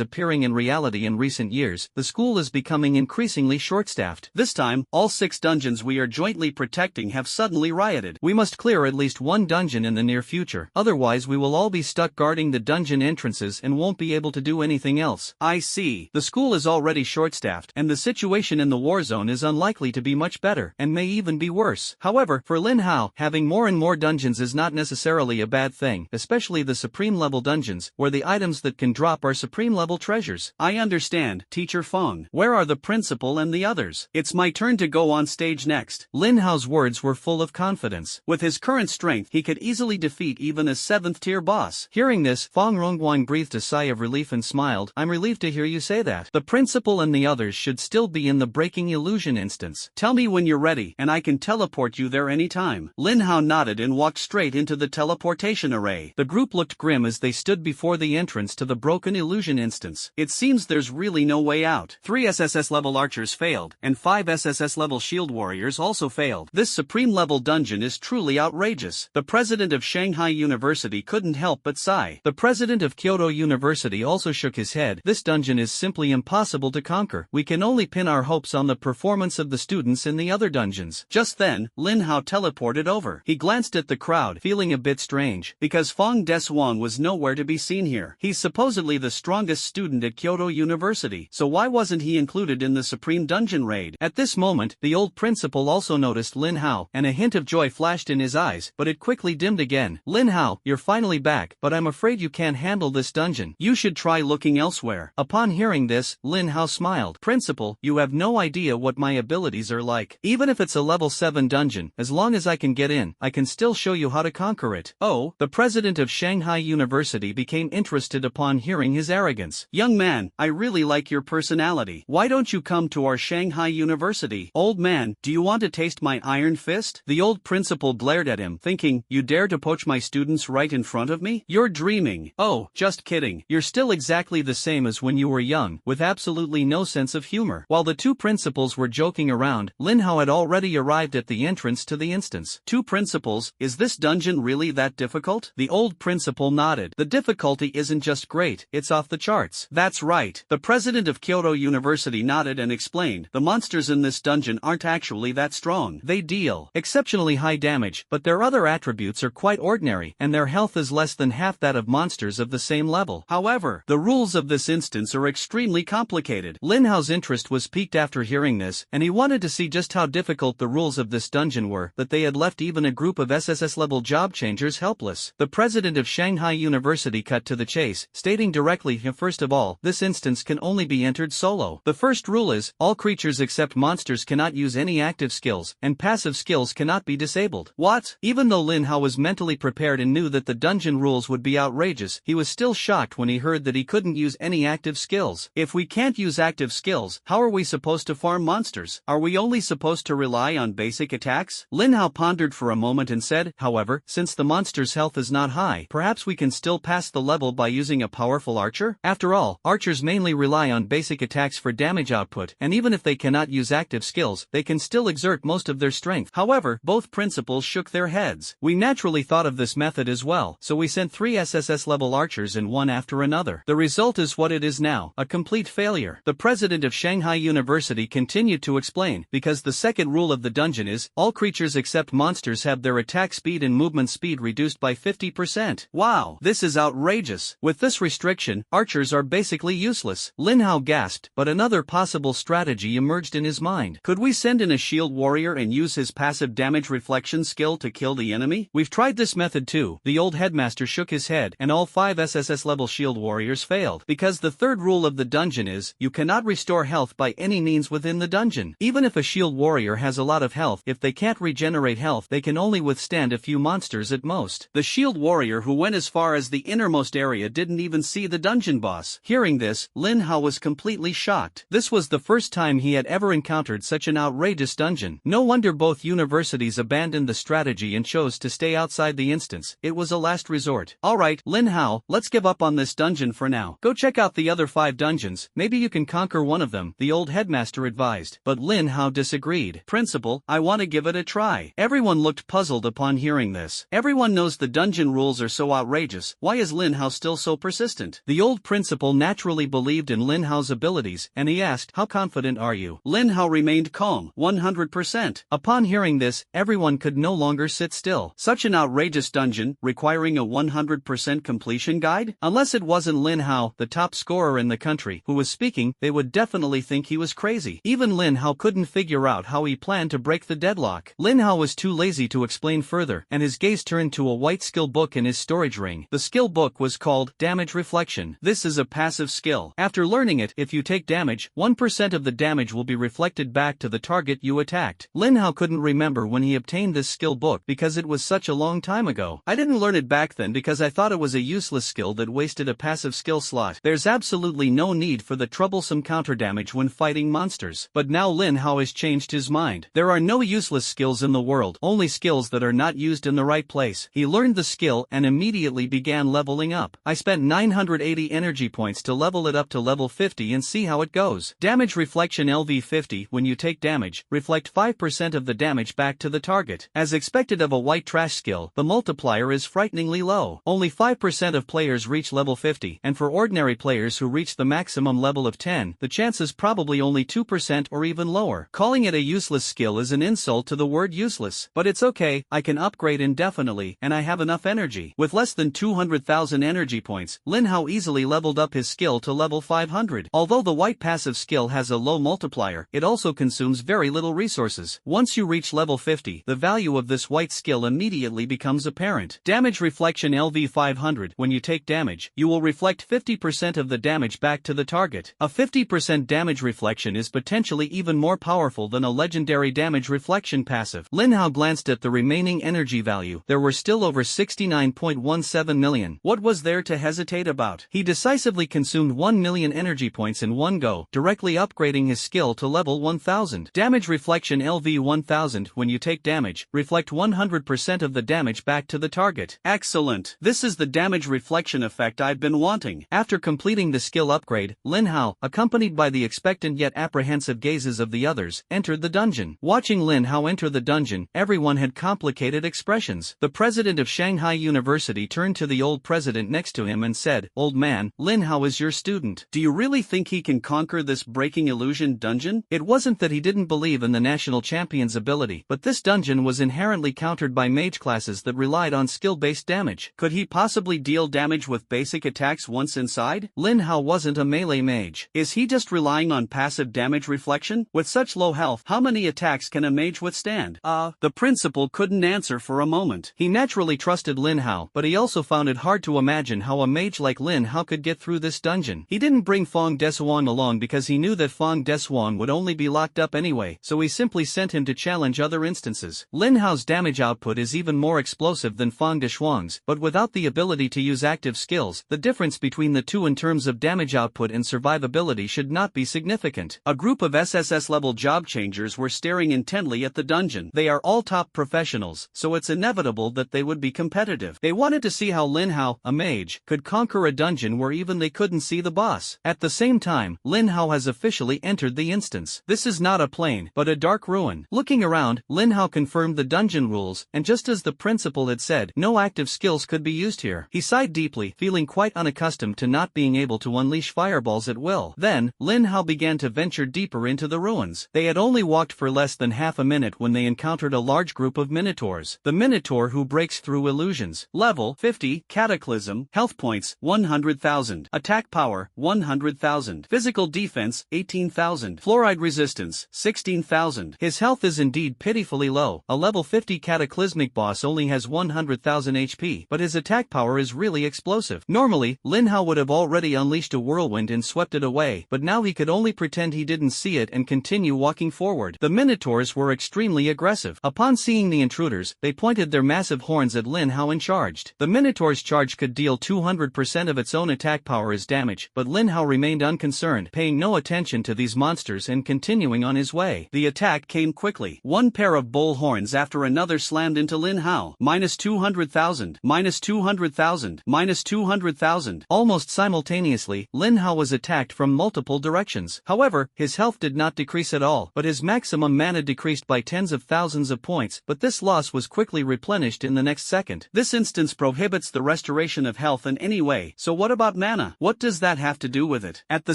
appearing in reality in recent years, the school is becoming increasingly short-staffed. This time, all 6 dungeons we are jointly protecting have suddenly rioted. We must clear at least one dungeon in the near future. Otherwise we will all be stuck guarding the dungeon entrances and won't be able to do anything else. I see. The school is already short-staffed, and the situation in the war zone is unlikely to be much better, and may even be worse. However, for Lin Hao, having more and more dungeons is not necessarily a bad thing, especially the supreme level dungeons, where the items that can drop are supreme level treasures. I understand, Teacher Fong. Where are the principal and the others? It's my turn to go on stage next. Lin Hao's words were full of confidence. With his current strength, he could easily defeat even a 7th tier boss. Hearing this, Fong Rongguang breathed a sigh of relief and smiled. I'm relieved to hear you say that. The principal and the others should still be in the breaking illusion instance. Tell me when you're ready, and I can teleport you there anytime. Lin Hao nodded and walked straight into the teleportation array. The group looked grim as they stood before the entrance to the broken illusion instance. It seems there's really no way out. 3 SSS level archers failed, and 5 SSS level shield warriors also failed. This supreme level dungeon is truly outrageous. The president of Shanghai University couldn't help but sigh. The president of Kyoto University also shook his head. This dungeon is simply impossible to conquer. We can only pin our hopes on the performance of the students in the other dungeons. Just then, Lin Hao teleported over. He glanced at the crowd, feeling a bit strange, because Fong Desuan was nowhere to be seen here. He's supposedly the strongest student at Kyoto University, so why wasn't he included in the Supreme Dungeon Raid? At this moment, the old principal also noticed Lin Hao, and a hint of joy flashed in his eyes, but it quickly dimmed again. Lin Hao, you're finally back, but I'm afraid you can't handle this dungeon. You should try looking elsewhere. Upon hearing this, Lin Hao smiled. Principal, you have no idea what my abilities are like. Even if it's a level 7 dungeon, as long as I can get in, I can still show you how to conquer it. Oh, the president of Shanghai University became interested upon hearing his arrogance. Young man, I really like your personality. Why don't you come to our Shanghai University? Old man, do you want to taste my iron fist? The old principal glared at him, thinking, you dare to poach my students right in front of me? You're dreaming. Oh, just kidding. You're still exactly the same as when you were young, with absolutely no sense of humor. While the two principals were joking around, Lin Hao had already arrived at the entrance to the instance. Two principals, is this dungeon really that difficult? The old principal nodded. The difficulty isn't just great, right, it's off the charts. That's right. The president of Kyoto University nodded and explained, the monsters in this dungeon aren't actually that strong. They deal exceptionally high damage, but their other attributes are quite ordinary, and their health is less than half that of monsters of the same level. However, the rules of this instance are extremely complicated. Lin Hao's interest was piqued after hearing this, and he wanted to see just how difficult the rules of this dungeon were, that they had left even a group of SSS-level job changers helpless. The president of Shanghai University cut to the chase, stating directly, first of all, this instance can only be entered solo. The first rule is, all creatures except monsters cannot use any active skills, and passive skills cannot be disabled. What? Even though Lin Hao was mentally prepared and knew that the dungeon rules would be outrageous, he was still shocked when he heard that he couldn't use any active skills. If we can't use active skills, how are we supposed to farm monsters? Are we only supposed to rely on basic attacks? Lin Hao pondered for a moment and said, however, since the monster's health is not high, perhaps we can still pass the level by using a powerful archer? After all, archers mainly rely on basic attacks for damage output, and even if they cannot use active skills, they can still exert most of their strength. However, both principals shook their heads. We naturally thought of this method as well, so we sent 3 SSS-level archers and one after another. The result is what it is now, a complete failure. The president of Shanghai University continued to explain, because the second rule of the dungeon is, all creatures except monsters have their attack speed and movement speed reduced by 50%. Wow, this is outrageous. With this restriction, archers are basically useless. Lin Hao gasped, but another possible strategy emerged in his mind. Could we send in a shield warrior and use his passive damage reflection skill to kill the enemy? We've tried this method too. The old headmaster shook his head, and all 5 SSS-level shield warriors failed, because the third rule of the dungeon is, you cannot restore health by any means within the dungeon. Even if a shield warrior has a lot of health, if they can't regenerate health, they can only withstand a few monsters at most. The shield warrior who went as far as the innermost area didn't even see the dungeon boss. Hearing this, Lin Hao was completely shocked. This was the first time he had ever encountered such an outrageous dungeon. No wonder both universities abandoned the strategy and chose to stay outside the instance. It was a last resort. Alright, Lin Hao, let's give up on this dungeon for now. Go check out the other 5 dungeons, maybe you can conquer one of them, the old headmaster advised. But Lin Hao disagreed. Principal, I want to give it a try. Everyone looked puzzled upon hearing this. Everyone knows the dungeon rules are so outrageous. Why is Lin Hao still so persistent? The old principal naturally believed in Lin Hao's abilities, and he asked, how confident are you? Lin Hao remained calm, 100%. Upon hearing this, everyone could no longer sit still. Such an outrageous dungeon, requiring a 100% completion guide? Unless it wasn't Lin Hao, the top scorer in the country, who was speaking, they would definitely think he was crazy. Even Lin Hao couldn't figure out how he planned to break the deadlock. Lin Hao was too lazy to explain further, and his gaze turned to a white skill book in his storage ring. The skill book was called Damage Reflection. This is a passive skill. After learning it, if you take damage, 1% of the damage will be reflected back to the target you attacked. Lin Hao couldn't remember when he obtained this skill book because it was such a long time ago. I didn't learn it back then because I thought it was a useless skill that wasted a passive skill slot. There's absolutely no need for the troublesome counter damage when fighting monsters. But now Lin Hao has changed his mind. There are no useless skills in the world, only skills that are not used in the right place. He learned the skill and immediately began leveling up. I spent 980 energy points to level it up to level 50 and see how it goes. Damage Reflection LV50. When you take damage, reflect 5% of the damage back to the target. As expected of a white trash skill, the multiplier is frighteningly low. Only 5% of players reach level 50, and for ordinary players who reach the maximum level of 10, the chance is probably only 2% or even lower. Calling it a useless skill is an insult to the word useless. But it's okay, I can upgrade indefinitely, and I have enough energy. With less than 200,000 energy points, Lin Hao easily leveled up his skill to level 500. Although the white passive skill has a low multiplier, it also consumes very little resources. Once you reach level 50, the value of this white skill immediately becomes apparent. Damage Reflection LV 500. When you take damage, you will reflect 50% of the damage back to the target. A 50% damage reflection is potentially even more powerful than a legendary damage reflection passive. Lin Hao glanced at the remaining energy value. There were still over 69.17 million. What was there to hesitate about? He decisively consumed 1 million energy points in one go, directly upgrading his skill to level 1000. Damage Reflection LV 1000. When you take damage, reflect 100% of the damage back to the target. Excellent. This is the damage reflection effect I've been wanting. After completing the skill upgrade, Lin Hao, accompanied by the expectant yet apprehensive gazes of the others, entered the dungeon. Watching Lin Hao enter the dungeon, everyone had complicated expressions. The president of Shanghai University turned to the old president next to him and said, "Old man, Lin Hao is your student. Do you really think he can conquer this breaking illusion dungeon?" It wasn't that he didn't believe in the national champion's ability, but this dungeon was inherently countered by mage classes that relied on skill-based damage. Could he possibly deal damage with basic attacks once inside? Lin Hao wasn't a melee mage. Is he just relying on passive damage reflection? With such low health, how many attacks can a mage withstand? The principal couldn't answer for a moment. He naturally trusted Lin Hao, but he also found it hard to imagine how a mage like Lin Hao could get through this dungeon. He didn't bring Fong Desuan along because he knew that Fong Desuan would only be locked up anyway, so he simply sent him to challenge other instances. Lin Hao's damage output is even more explosive than Fong Desuan's, but without the ability to use active skills, the difference between the two in terms of damage output and survivability should not be significant. A group of SSS level job changers were staring intently at the dungeon. They are all top professionals, so it's inevitable that they would be competitive. They wanted to see how Lin Hao, a mage, could conquer a dungeon where even they couldn't see the boss. At the same time, Lin Hao has officially entered the instance. This is not a plane, but a dark ruin. Looking around, Lin Hao confirmed the dungeon rules, and just as the principal had said, no active skills could be used here. He sighed deeply, feeling quite unaccustomed to not being able to unleash fireballs at will. Then, Lin Hao began to venture deeper into the ruins. They had only walked for less than half a minute when they encountered a large group of minotaurs. The minotaur who breaks through illusions. Level 50, Cataclysm, health points 100,000, attack power 100,000, physical defense 18,000, fluoride resistance 16,000. His health is indeed pitifully low. A level 50 cataclysmic boss only has 100,000 HP, but his attack power is really explosive. Normally, Lin Hao would have already unleashed a whirlwind and swept it away, but now he could only pretend he didn't see it and continue walking forward. The minotaurs were extremely aggressive. Upon seeing the intruders, they pointed their massive horns at Lin Hao and charged. The minotaur's charge could deal 200% of its own attack power as damage, but Lin Hao remained unconcerned, paying no attention to these monsters and continuing on his way. The attack came quickly. One pair of bull horns after another slammed into Lin Hao. Minus 200,000, minus 200,000, minus 200,000. Almost simultaneously, Lin Hao was attacked from multiple directions. However, his health did not decrease at all, but his maximum mana decreased by tens of thousands of points, but this loss was quickly replenished in the next second. This instance prohibits the restoration of health in any way, so what about mana? What does that have to do with it? At the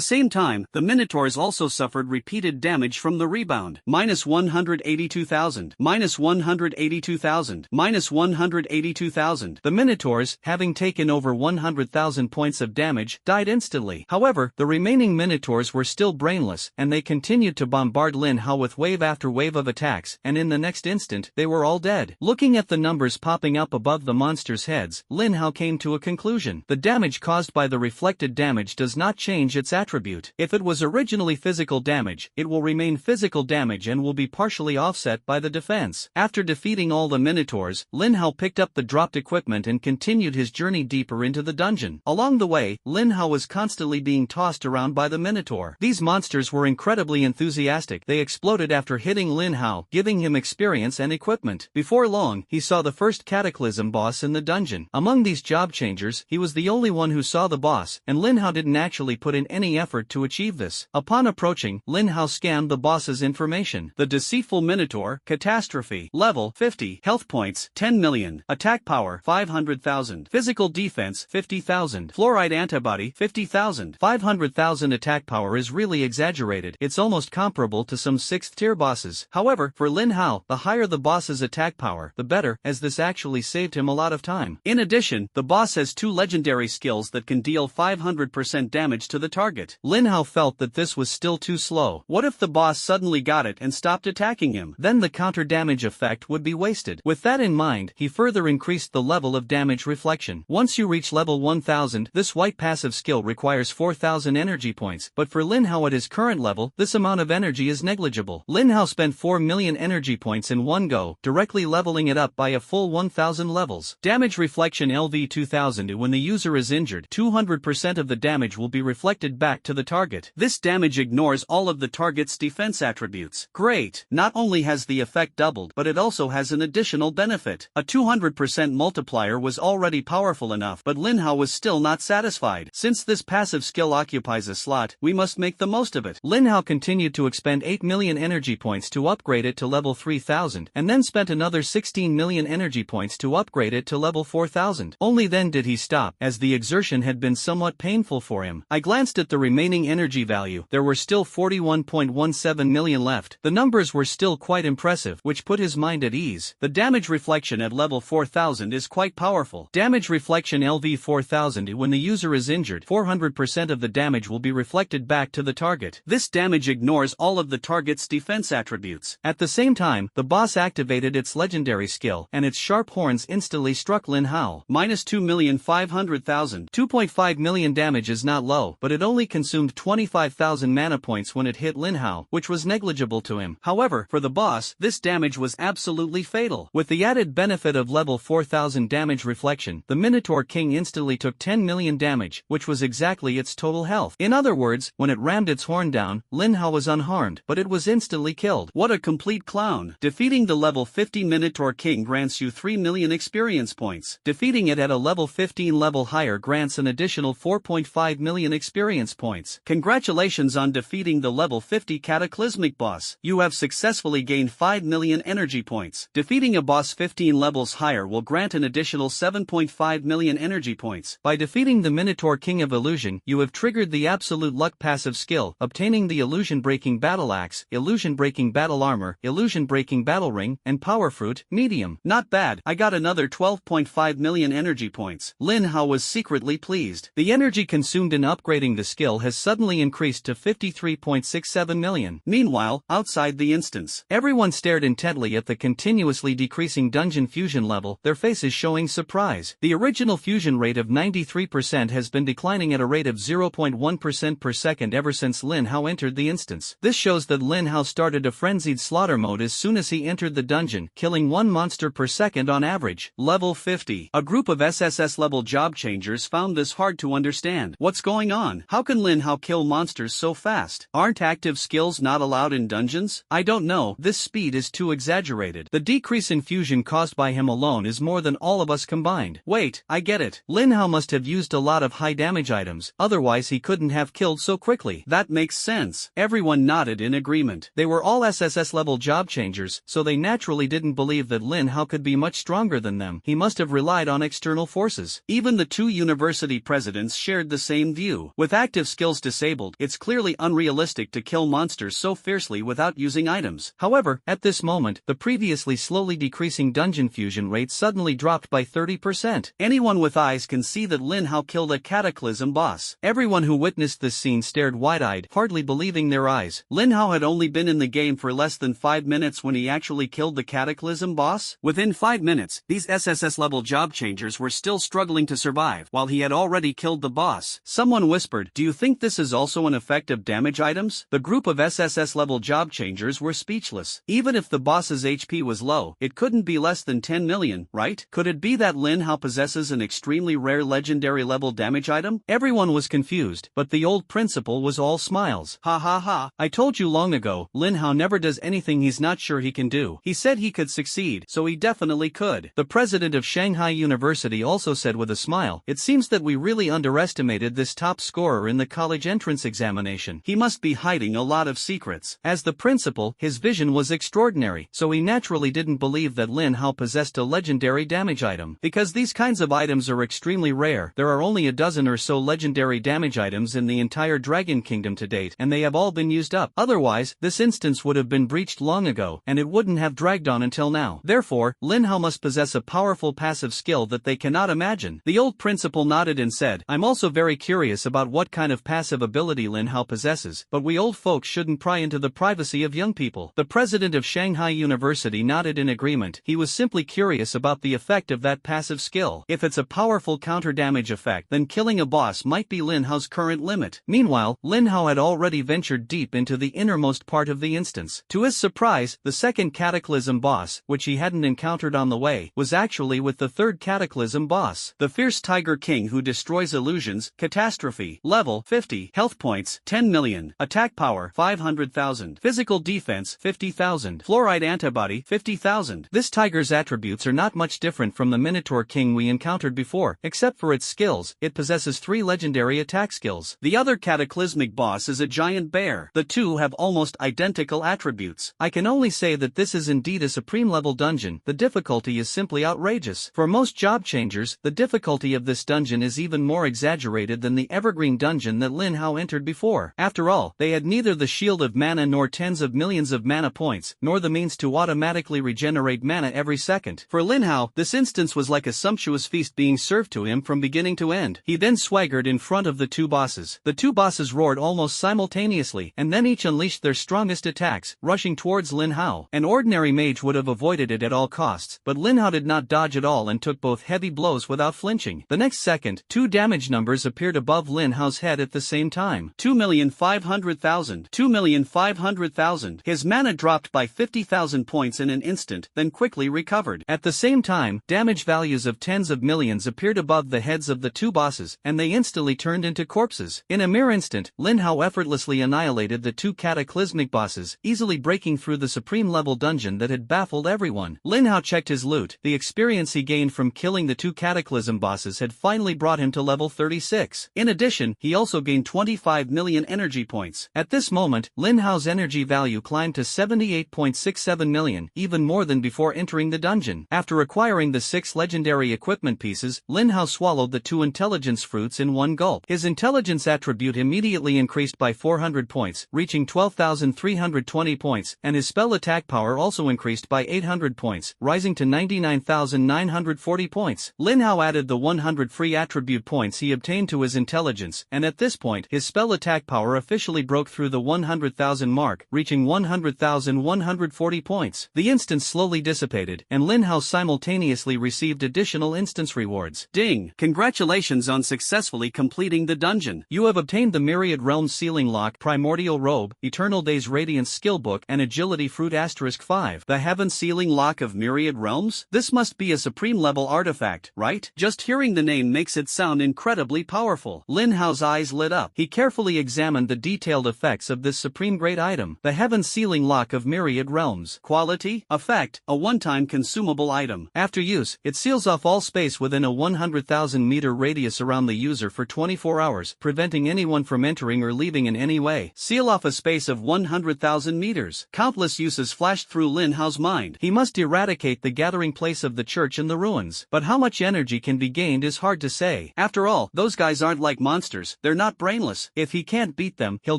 same time, the minotaurs also suffered repeated damage from the rebound. Minus 182,000, minus 182,000, minus 182,000. The minotaurs, having taken over 100,000 points of damage, died instantly. However, the remaining minotaurs were still brainless, and they continued to bombard Lin Hao with wave after wave of attacks, and in the next instant, they were all dead. Looking at the numbers popping up above the monsters' heads, Lin Hao came to a conclusion. The damage caused by the reflected damage does not change its attribute. If it was originally physical damage, it will remain physical damage and will be partially offset by the defense. After defeating all the minotaurs, Lin Hao picked up the dropped equipment and continued his journey deeper into the dungeon. Along the way, Lin Hao was constantly being tossed around by the minotaur. These monsters were incredibly enthusiastic. They exploded after hitting Lin Hao, giving him experience and equipment. Before long, he saw the first cataclysm boss in the dungeon. Among these job changers, he was the only one who saw the boss, and Lin Hao didn't actually put in any effort to achieve this. Upon approaching, Lin Hao scanned the boss's information. The deceitful minotaur, catastrophe, level 50, health points 10 million, attack power 500,000, physical defense 50,000, fluoride antibody 50,000. 500,000 attack power is really exaggerated. It's almost comparable to some 6th tier bosses. However, for Lin Hao, the higher the boss's attack power, the better, as this actually saved him a lot of time. In addition, the boss has 2 legendary skills that can deal 500% damage to the target. Lin Hao felt that this was still too slow. What if the boss suddenly got it and stopped attacking him? Then the counter damage effect would be wasted. With that in mind, he further increased the level of damage reflection. Once you reach level 1000, this white passive skill requires 4,000 energy points, but for Lin Hao at his current level, this amount of energy is negligible. Lin Hao spent 4 million energy points in one go, directly leveling it up by a full 1000 levels. Damage reflection LV 2000. When the user is injured, 200% of the damage will be reflected back to the target. This damage ignores all of the target's defense attributes. Great! Not only has the effect doubled, but it also has an additional benefit. A 200% multiplier was already powerful enough, but Lin Hao was still not satisfied. Since this passive skill occupies a slot, we must make the most of it. Lin Hao continued to expend 8 million energy points to upgrade it to level 3000, and then spent another 16 million energy points to upgrade it to level 4000. Only then did he stop, as the exertion had been somewhat painful for him. I glanced at the remaining energy value. There were still 41.17 million left. The numbers were still quite impressive, which put his mind at ease. The damage reflection at level 4000 is quite powerful. Damage reflection LV 4000. When the user is injured, 400% of the damage will be reflected back to the target. This damage ignores all of the target's defense attributes. At the same time, the boss activated its legendary skill, and its sharp horns instantly struck Lin Hao. Minus 2,500,000. 2.5 million damage is not low, but it only consumed 25,000 mana points when it hit Lin Hao, which was negligible to him. However, for the boss, this damage was absolutely fatal. With the added benefit of level 4000 damage reflection, the Minotaur King instantly took 10 million damage, which was exactly its total health. In other words, when it rammed its horn down, Lin Hao was unharmed, but it was instantly killed. What a complete clown. Defeating the level 50 Minotaur King grants you 3 million experience points. Defeating it at a level 15 level higher grants an additional 4.5 million experience points. Congratulations on defeating the level 50 Cataclysmic boss. You have successfully gained 5 million energy points. Defeating a boss 15 levels higher will grant an additional 7.5 million energy points. By defeating the Minotaur King of Illusion, you have triggered the Absolute Luck passive skill, obtaining the Illusion Breaking Battle Axe, Illusion Breaking Battle Armor, Illusion Breaking Battle Ring, and Power Fruit, medium. Not bad. I got another 12.5 million energy points. Lin Hao was secretly pleased. The energy consumed in upgrading the skill has suddenly increased to 53.67 million. Meanwhile, outside the instance, everyone stared intently at the continuously decreasing dungeon fusion level, their faces showing surprise. The original fusion rate of 93% has been declining at a rate of 0.1% per second ever since Lin Hao entered the instance. This shows that Lin Hao started a frenzied slaughter mode as soon as he entered the dungeon, killing one monster per second on average. Level 50. A group of SSS level job changers found this hard to understand. What's going on? How can Lin Hao kill monsters so fast? Aren't active skills not allowed in dungeons? I don't know, this speed is too exaggerated. The decrease in fusion caused by him alone is more than all of us combined. Wait, I get it. Lin Hao must have used a lot of high damage items, otherwise he couldn't have killed so quickly. That makes sense. Everyone nodded in agreement. They were all SSS level job changers, so they naturally didn't believe that Lin Hao could be much stronger than them. He must have relied on external forces. Even the two university presidents shared the same view. With active skills disabled, it's clearly unrealistic to kill monsters so fiercely without using items. However, at this moment, the previously slowly decreasing dungeon fusion rate suddenly dropped by 30%. Anyone with eyes can see that Lin Hao killed a Cataclysm boss. Everyone who witnessed this scene stared wide-eyed, hardly believing their eyes. Lin Hao had only been in the game for less than 5 minutes when he actually killed the Cataclysm boss. Within 5 minutes, these SSS level job changers were still struggling to survive, while he had already killed the boss. Someone whispered, "Do you think this is also an effect of damage items?" The group of SSS level job changers were speechless. Even if the boss's HP was low, it couldn't be less than 10 million, right? Could it be that Lin Hao possesses an extremely rare legendary level damage item? Everyone was confused, but the old principal was all smiles. Ha ha ha, I told you long ago, Lin Hao never does anything he's not sure he can do. He said he could succeed, so he definitely could. The president of Shanghai University also said with a smile, "It seems that we really underestimated this top scorer in the college entrance examination. He must be hiding a lot of secrets." As the principal, his vision was extraordinary, so he naturally didn't believe that Lin Hao possessed a legendary damage item. Because these kinds of items are extremely rare, there are only a dozen or so legendary damage items in the entire Dragon Kingdom to date, and they have all been used up. Otherwise, this instance would have been breached long ago, and it wouldn't have dragged on until now. Therefore, Lin Hao must possess a powerful passive skill that they cannot imagine. The old principal nodded and said, "I'm also very curious about what kind of passive ability Lin Hao possesses, but we old folks shouldn't pry into the privacy of young people." The president of Shanghai University nodded in agreement. He was simply curious about the effect of that passive skill. If it's a powerful counter-damage effect, then killing a boss might be Lin Hao's current limit. Meanwhile, Lin Hao had already ventured deep into the innermost part of the instance. To his surprise, the second Cataclysm boss, which he hadn't encountered on the way, was actually with the third Cataclysm boss. The fierce Tiger King who destroys illusions, Catastrophe. Level 50. Health points 10 million. Attack power 500,000. Physical defense 50,000. Fluoride antibody 50,000. This tiger's attributes are not much different from the Minotaur King we encountered before, except for its skills. It possesses 3 legendary attack skills. The other Cataclysmic boss is a giant bear. The two have almost identical attributes. I can only say that this is indeed a supreme level dungeon. The difficulty is simply outrageous. For most job changers, the difficulty of this dungeon is even more exaggerated than the evergreen dungeon that Lin Hao entered before. After all, they had neither the shield of mana nor tens of millions of mana points, nor the means to automatically regenerate mana every second. For Lin Hao, this instance was like a sumptuous feast being served to him from beginning to end. He then swaggered in front of the two bosses. The two bosses roared almost simultaneously, and then each unleashed their strongest attacks, rushing towards Lin Hao. An ordinary mage would have avoided it at all costs, but Lin Hao did not dodge at all and took both heavy blows without flinching. The next second, two damage numbers appeared above Lin Hao's head at the same time. 2,500,000. 2,500,000. His mana dropped by 50,000 points in an instant, then quickly recovered. At the same time, damage values of tens of millions appeared above the heads of the two bosses, and they instantly turned into corpses. In a mere instant, Lin Hao effortlessly annihilated the two cataclysmic bosses, easily breaking through the supreme level dungeon that had baffled everyone. Lin Hao checked his loot. The experience he gained from killing the two cataclysm bosses had finally brought him to level 36. In addition, he also gained 25 million energy points. At this moment, Lin Hao's energy value climbed to 78.67 million, even more than before entering the dungeon. After acquiring the 6 legendary equipment pieces, Lin Hao swallowed the 2 intelligence fruits in one gulp. His intelligence attribute immediately increased by 400 points, reaching 12,320 points, and his spell attack power also increased by 800 points, rising to 99,940 points. Lin Hao added the 100 free attribute points he obtained to his intelligence, and at this point, his spell attack power officially broke through the 100,000 mark, reaching 100,140 points. The instance slowly dissipated, and Lin Hao simultaneously received additional instance rewards. Ding! Congratulations on successfully completing the dungeon. You have obtained the Myriad Realms Sealing Lock, Primordial Robe, Eternal Days Radiance Skill Book, and Agility Fruit *5. The Heaven Sealing Lock of Myriad Realms? This must be a supreme level artifact, right? Just hearing the name makes it sound incredibly powerful. Lin Hao's eyes lit up. He carefully examined the detailed effects of this supreme great item. The Heaven Sealing Lock of Myriad Realms. Quality: effect, a one-time consumable item. After use, it seals off all space within a 100,000 meter radius around the user for 24 hours, preventing anyone from entering or leaving in any way. Seal off a space of 100,000 meters. Countless uses flashed through Lin Hao's mind. He must eradicate the gathering place of the church in the ruins. But how much energy can be gained is hard to say. After all, those guys aren't like monsters, they're not brainless. If he can't beat them, he'll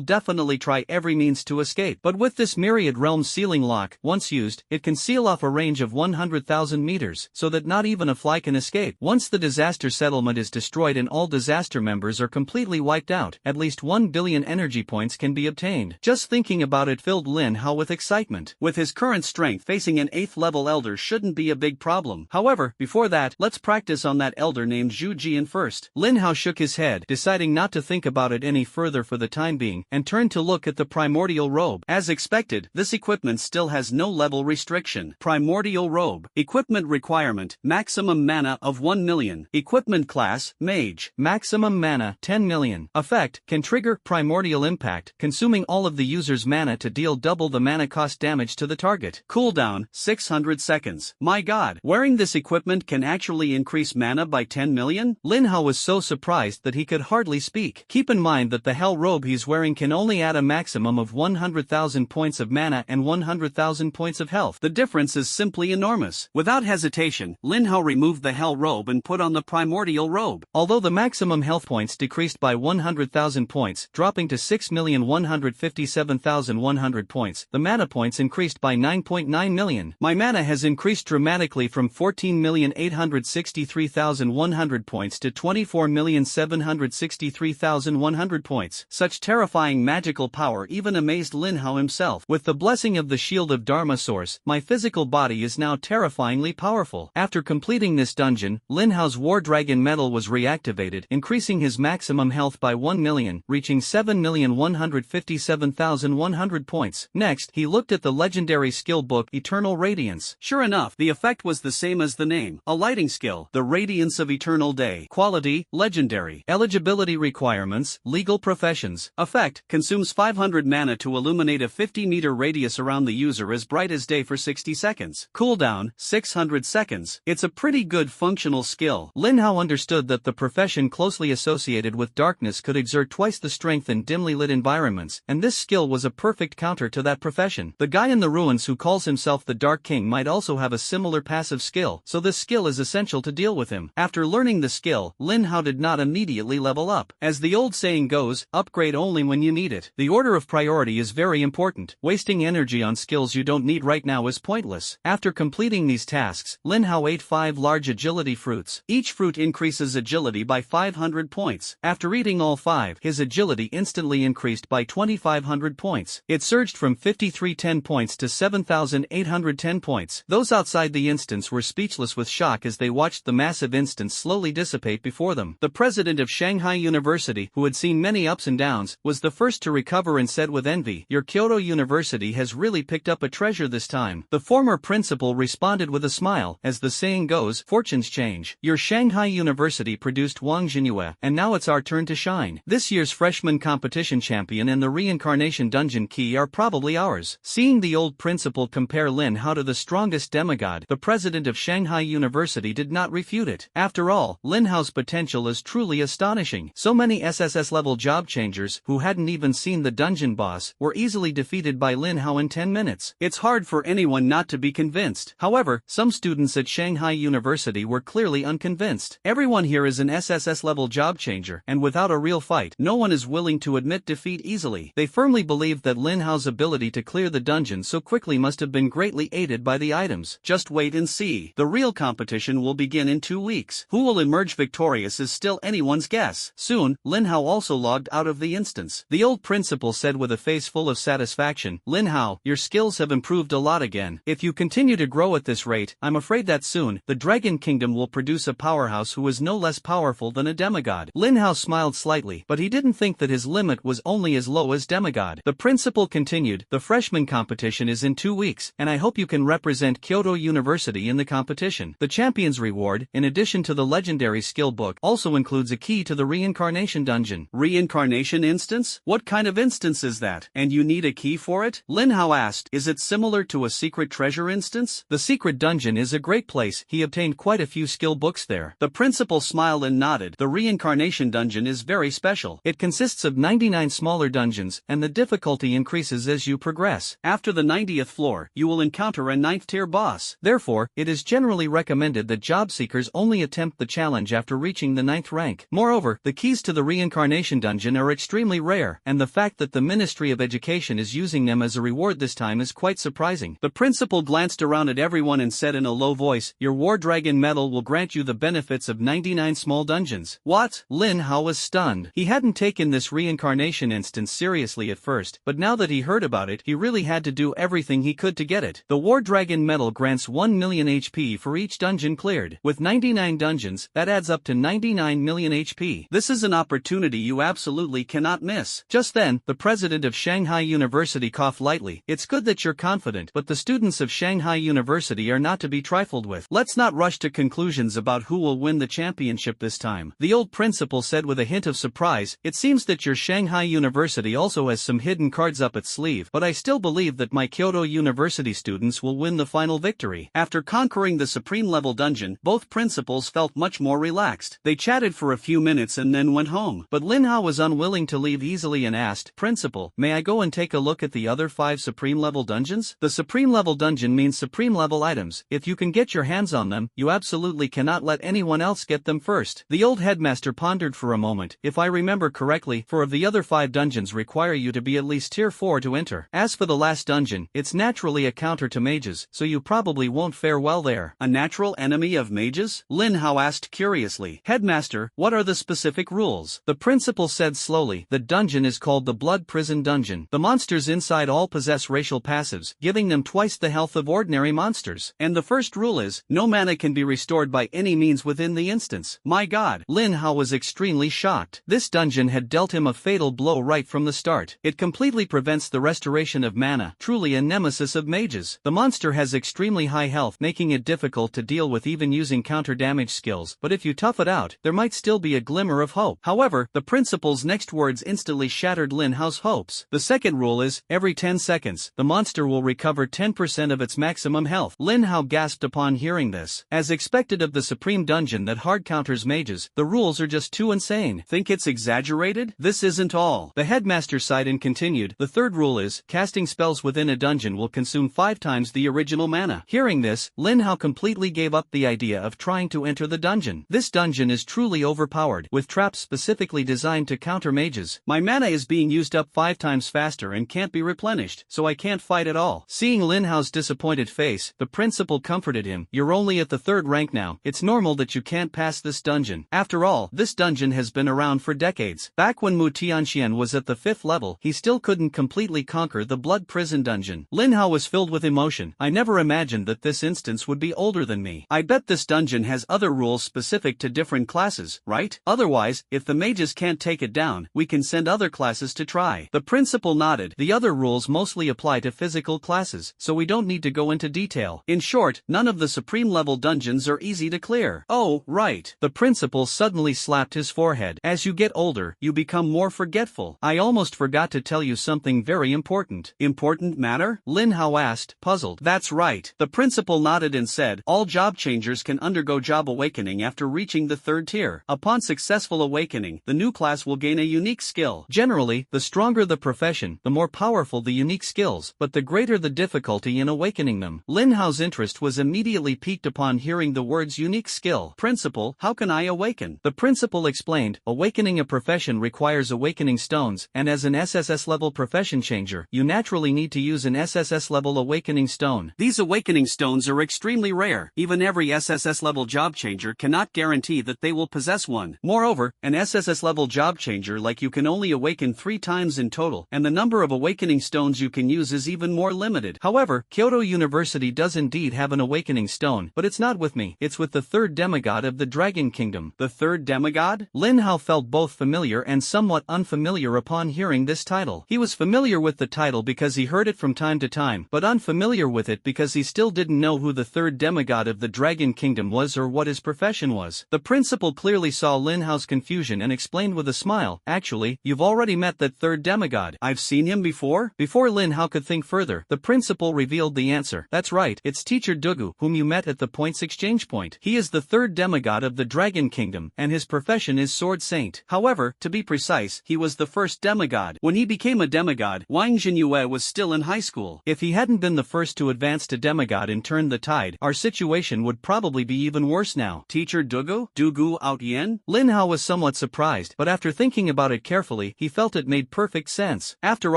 definitely try every means to escape. But with this Myriad Realms Sealing Lock, once used, it can seal off a range of 100,000 meters, so that not even a fly can escape. Once the disaster settlement is destroyed and all disaster members are completely wiped out, at least 1 billion energy points can be obtained. Just thinking about it filled Lin Hao with excitement. With his current strength, facing an 8th level elder shouldn't be a big problem. However, before that, let's practice on that elder named Zhu Jian first. Lin Hao shook his head, deciding not to think about it any further for the time being, and turned to look at the Primordial Robe. As expected, this equipment still has no level restriction. Primordial Robe. Equipment requirement: maximum mana of 1 million. Equipment class: Mage. Maximum mana 10 million. Effect: can trigger Primordial Impact, consuming all of the user's mana to deal double the mana cost damage to the target. Cooldown: 600 seconds. My god, wearing this equipment can actually increase mana by 10 million? Lin Hao was so surprised that he could hardly speak. Keep in mind that the Hell Robe he's wearing can only add a maximum of 100,000 points of mana and 100,000 points of health. The difference is simply enormous. Without hesitation, Lin Hao removed the Hell Robe and put on the Primordial Robe. Although the maximum health points decreased by 100,000 points, dropping to 6,157,100 points, the mana points increased by 9.9 million. My mana has increased dramatically from 14,863,100 points to 24,763,100 points. Such terrifying magical power even amazed Lin Hao himself. With the blessing of the Shield of Dharma Source, my physical body is now terrifyingly powerful. After completing this dungeon, Lin Hao's War Dragon Medal was reactivated, increasing his maximum health by 1 million, reaching 7,157,100 points. Next, he looked at the legendary skill book Eternal Radiance. Sure enough, the effect was the same as the name. A lighting skill, the Radiance of Eternal Day. Quality: legendary. Eligibility requirements: legal professions. Effect: consumes 500 mana to illuminate a 50-meter radius around the user as bright as day for 60 seconds. Cooldown: 600 seconds. It's a pretty good functional skill. Lin Hao understood that the profession closely associated with darkness could exert twice the strength in dimly lit environments, and this skill was a perfect counter to that profession. The guy in the ruins who calls himself the Dark King might also have a similar passive skill, so this skill is essential to deal with him. After learning the skill, Lin Hao did not immediately level up. As the old saying goes, upgrade only when you need it. The order of priority is very important. Wasting energy on skills you don't need right now is pointless. After completing these tasks, Lin Hao ate 5 large agility fruits. Each fruit increases agility by 500 points. After eating all 5, his agility instantly increased by 2500 points. It surged from 5310 points to 7810 points. Those outside the instance were speechless with shock as they watched the massive instance slowly dissipate before them. The president of Shanghai University, who had seen many ups and downs, was the first to recover and said with envy, "Your Kyoto University has really picked up a treasure this time." The former principal responded with a smile. As the saying goes, fortunes change. Your Shanghai University produced Wang Jinyue, and now it's our turn to shine. This year's freshman competition champion and the reincarnation dungeon key are probably ours. Seeing the old principal compare Lin Hao to the strongest demigod, the president of Shanghai University did not refute it. After all, Lin Hao's potential is truly astonishing. So many SSS level job changers, who hadn't even seen the dungeon boss, were easily defeated by Lin Hao in 10 minutes. It's hard for anyone not to be convinced. However, some students at Shanghai University were clearly unconvinced. Everyone here is an SSS level job changer, and without a real fight, no one is willing to admit defeat easily. They firmly believe that Lin Hao's ability to clear the dungeon so quickly must have been greatly aided by the items. Just wait and see. The real competition will begin in 2 weeks. Who will emerge victorious is still anyone's guess. Soon, Lin Hao also logged out of the instance. The old principal said with a face full of satisfaction, "Lin Hao, your skills have improved a lot again. If you continue to grow at this rate, I'm afraid that soon, the Dragon Kingdom will produce a powerhouse who is no less powerful than a demigod." Lin Hao smiled slightly, but he didn't think that his limit was only as low as demigod. The principal continued, "The freshman competition is in 2 weeks, and I hope you can represent Kyoto University in the competition. The champion's reward, in addition to the legendary skill book, also includes a key to the reincarnation dungeon." Reincarnation instance? What kind of instance is that? And you need a key for it? Lin Hao asked. Is it similar to a secret treasure instance? The secret dungeon is a great place. He obtained quite a few skill books there. The principal smiled and nodded. The reincarnation dungeon is very special. It consists of 99 smaller dungeons, and the difficulty increases as you progress. After the 90th floor, you will encounter a 9th tier boss. Therefore, it is generally recommended that job seekers only attempt the challenge after reaching the 9th rank. Moreover, the keys to the reincarnation dungeon are extremely rare, and the fact that the Ministry of Education is using them as a reward this time is quite surprising. The principal glanced around at everyone and said in a low voice, "Your War Dragon medal will grant you the benefits of 99 small dungeons." What? Lin Hao was stunned. He hadn't taken this reincarnation instance seriously at first, but now that he heard about it, he really had to do everything he could to get it. The War Dragon medal grants 1 million HP for each dungeon cleared. With 99 dungeons, that adds up to 99 million HP. This is an opportunity you absolutely cannot miss. Just then, the president of Shanghai University coughed lightly. "It's good that you're confident, but the students of Shanghai University are not to be trifled with. Let's not rush to conclusions about who will win the championship this time." The old principal said with a hint of surprise, "It seems that your Shanghai University also has some hidden cards up its sleeve, but I still believe that my Kyoto University students will win the final victory." After conquering the supreme level dungeon, both principals felt much more relaxed. They chatted for a few minutes and then went home. But Lin Hao was unwilling to leave easily and asked, "Principal, may I go and take a look at the other 5 supreme level dungeons?" The supreme level dungeon means supreme level items. If you can get your hands on them, you absolutely cannot let anyone else get them first. The old headmaster pondered for a moment. "If I remember correctly, 4 of the other 5 dungeons require you to be at least tier 4 to enter. As for the last dungeon, it's naturally a counter to mages, so you probably won't fare well there." A natural enemy of mages? Lin Hao asked curiously. "Headmaster, what are the specific rules?" The principal said slowly, "The dungeon is called the Blood Prison Dungeon. The monsters inside all possess racial passives, giving them twice the health of ordinary monsters. And the first rule is, no mana can be restored by any means within the instance." My god! Lin Hao was extremely shocked. This dungeon had dealt him a fatal blow right from the start. It completely prevents the restoration of mana, truly a nemesis of mages. The monster has extremely high health, making it difficult to deal with even using counter damage skills, but if you tough it out, there might still be a glimmer of hope. However, the principal's next words instantly shattered Lin Hao's hopes. The second rule is, every 10 seconds, the monster will recover 10% of its maximum health. Lin Hao gasped upon hearing this. As expected of the supreme dungeon that hard counters mages, the rules are just too insane. Think it's exaggerated? This isn't all. The headmaster sighed and continued, "The third rule is, casting spells within a dungeon will consume 5 times the original mana." Hearing this, Lin Hao completely gave up the idea of trying to enter the dungeon. dungeon. This dungeon is truly overpowered, with traps specifically designed to counter mages. My mana is being used up 5 times faster and can't be replenished, so I can't fight at all. Seeing Lin Hao's disappointed face, the principal comforted him. You're only at the 3rd rank now. It's normal that you can't pass this dungeon. After all, this dungeon has been around for decades. Back when Mu Tianxian was at the 5th level, he still couldn't completely conquer the blood prison dungeon. Lin Hao was filled with emotion. I never imagined that this instance would be older than me. I bet this dungeon has other rules specific to different classes, right? Otherwise, if the mages can't take it down, we can send other classes to try. The principal nodded. The other rules mostly apply to physical classes, so we don't need to go into detail. In short, none of the supreme level dungeons are easy to clear. Oh, right. The principal suddenly slapped his forehead. As you get older, you become more forgetful. I almost forgot to tell you something very important. Important matter? Lin Hao asked, puzzled. That's right. The principal nodded and said, all job changers can undergo job awakening after reaching the 3rd tier. Upon successful awakening, the new class will gain a unique skill. Generally, the stronger the profession, the more powerful the unique skills, but the greater the difficulty in awakening them. Lin Hao's interest was immediately piqued upon hearing the words unique skill. Principal, how can I awaken? The principal explained, awakening a profession requires awakening stones, and as an SSS level profession changer, you naturally need to use an SSS level awakening stone. These awakening stones are extremely rare. Even every SSS level job changer cannot guarantee that they will possess one. Moreover, an SSS level job changer like you can only awaken 3 times in total, and the number of awakening stones you can use is even more limited. However, Kyoto University does indeed have an awakening stone, but it's not with me. It's with the 3rd demigod of the Dragon Kingdom. The 3rd demigod? Lin Hao felt both familiar and somewhat unfamiliar upon hearing this title. He was familiar with the title because he heard it from time to time, but unfamiliar with it because he still didn't know who the 3rd demigod of the Dragon Kingdom was or what his profession was. The principal clearly saw Lin Hao's confusion and explained with a smile, actually, you've already met that 3rd demigod. I've seen him before? Before Lin Hao could think further, the principal revealed the answer. That's right, it's teacher Dugu, whom you met at the points exchange point. He is the 3rd demigod of the Dragon Kingdom, and his profession is Sword Saint. However, to be precise, he was the 1st demigod. When he became a demigod, Wang Jinyue was still in high school. If he hadn't been the first to advance to demigod and turn the tide, our situation would probably be even worse now. Teacher Dugu? Dugu Outyen? Lin Hao was somewhat surprised, but after thinking about it carefully, he felt it made perfect sense. After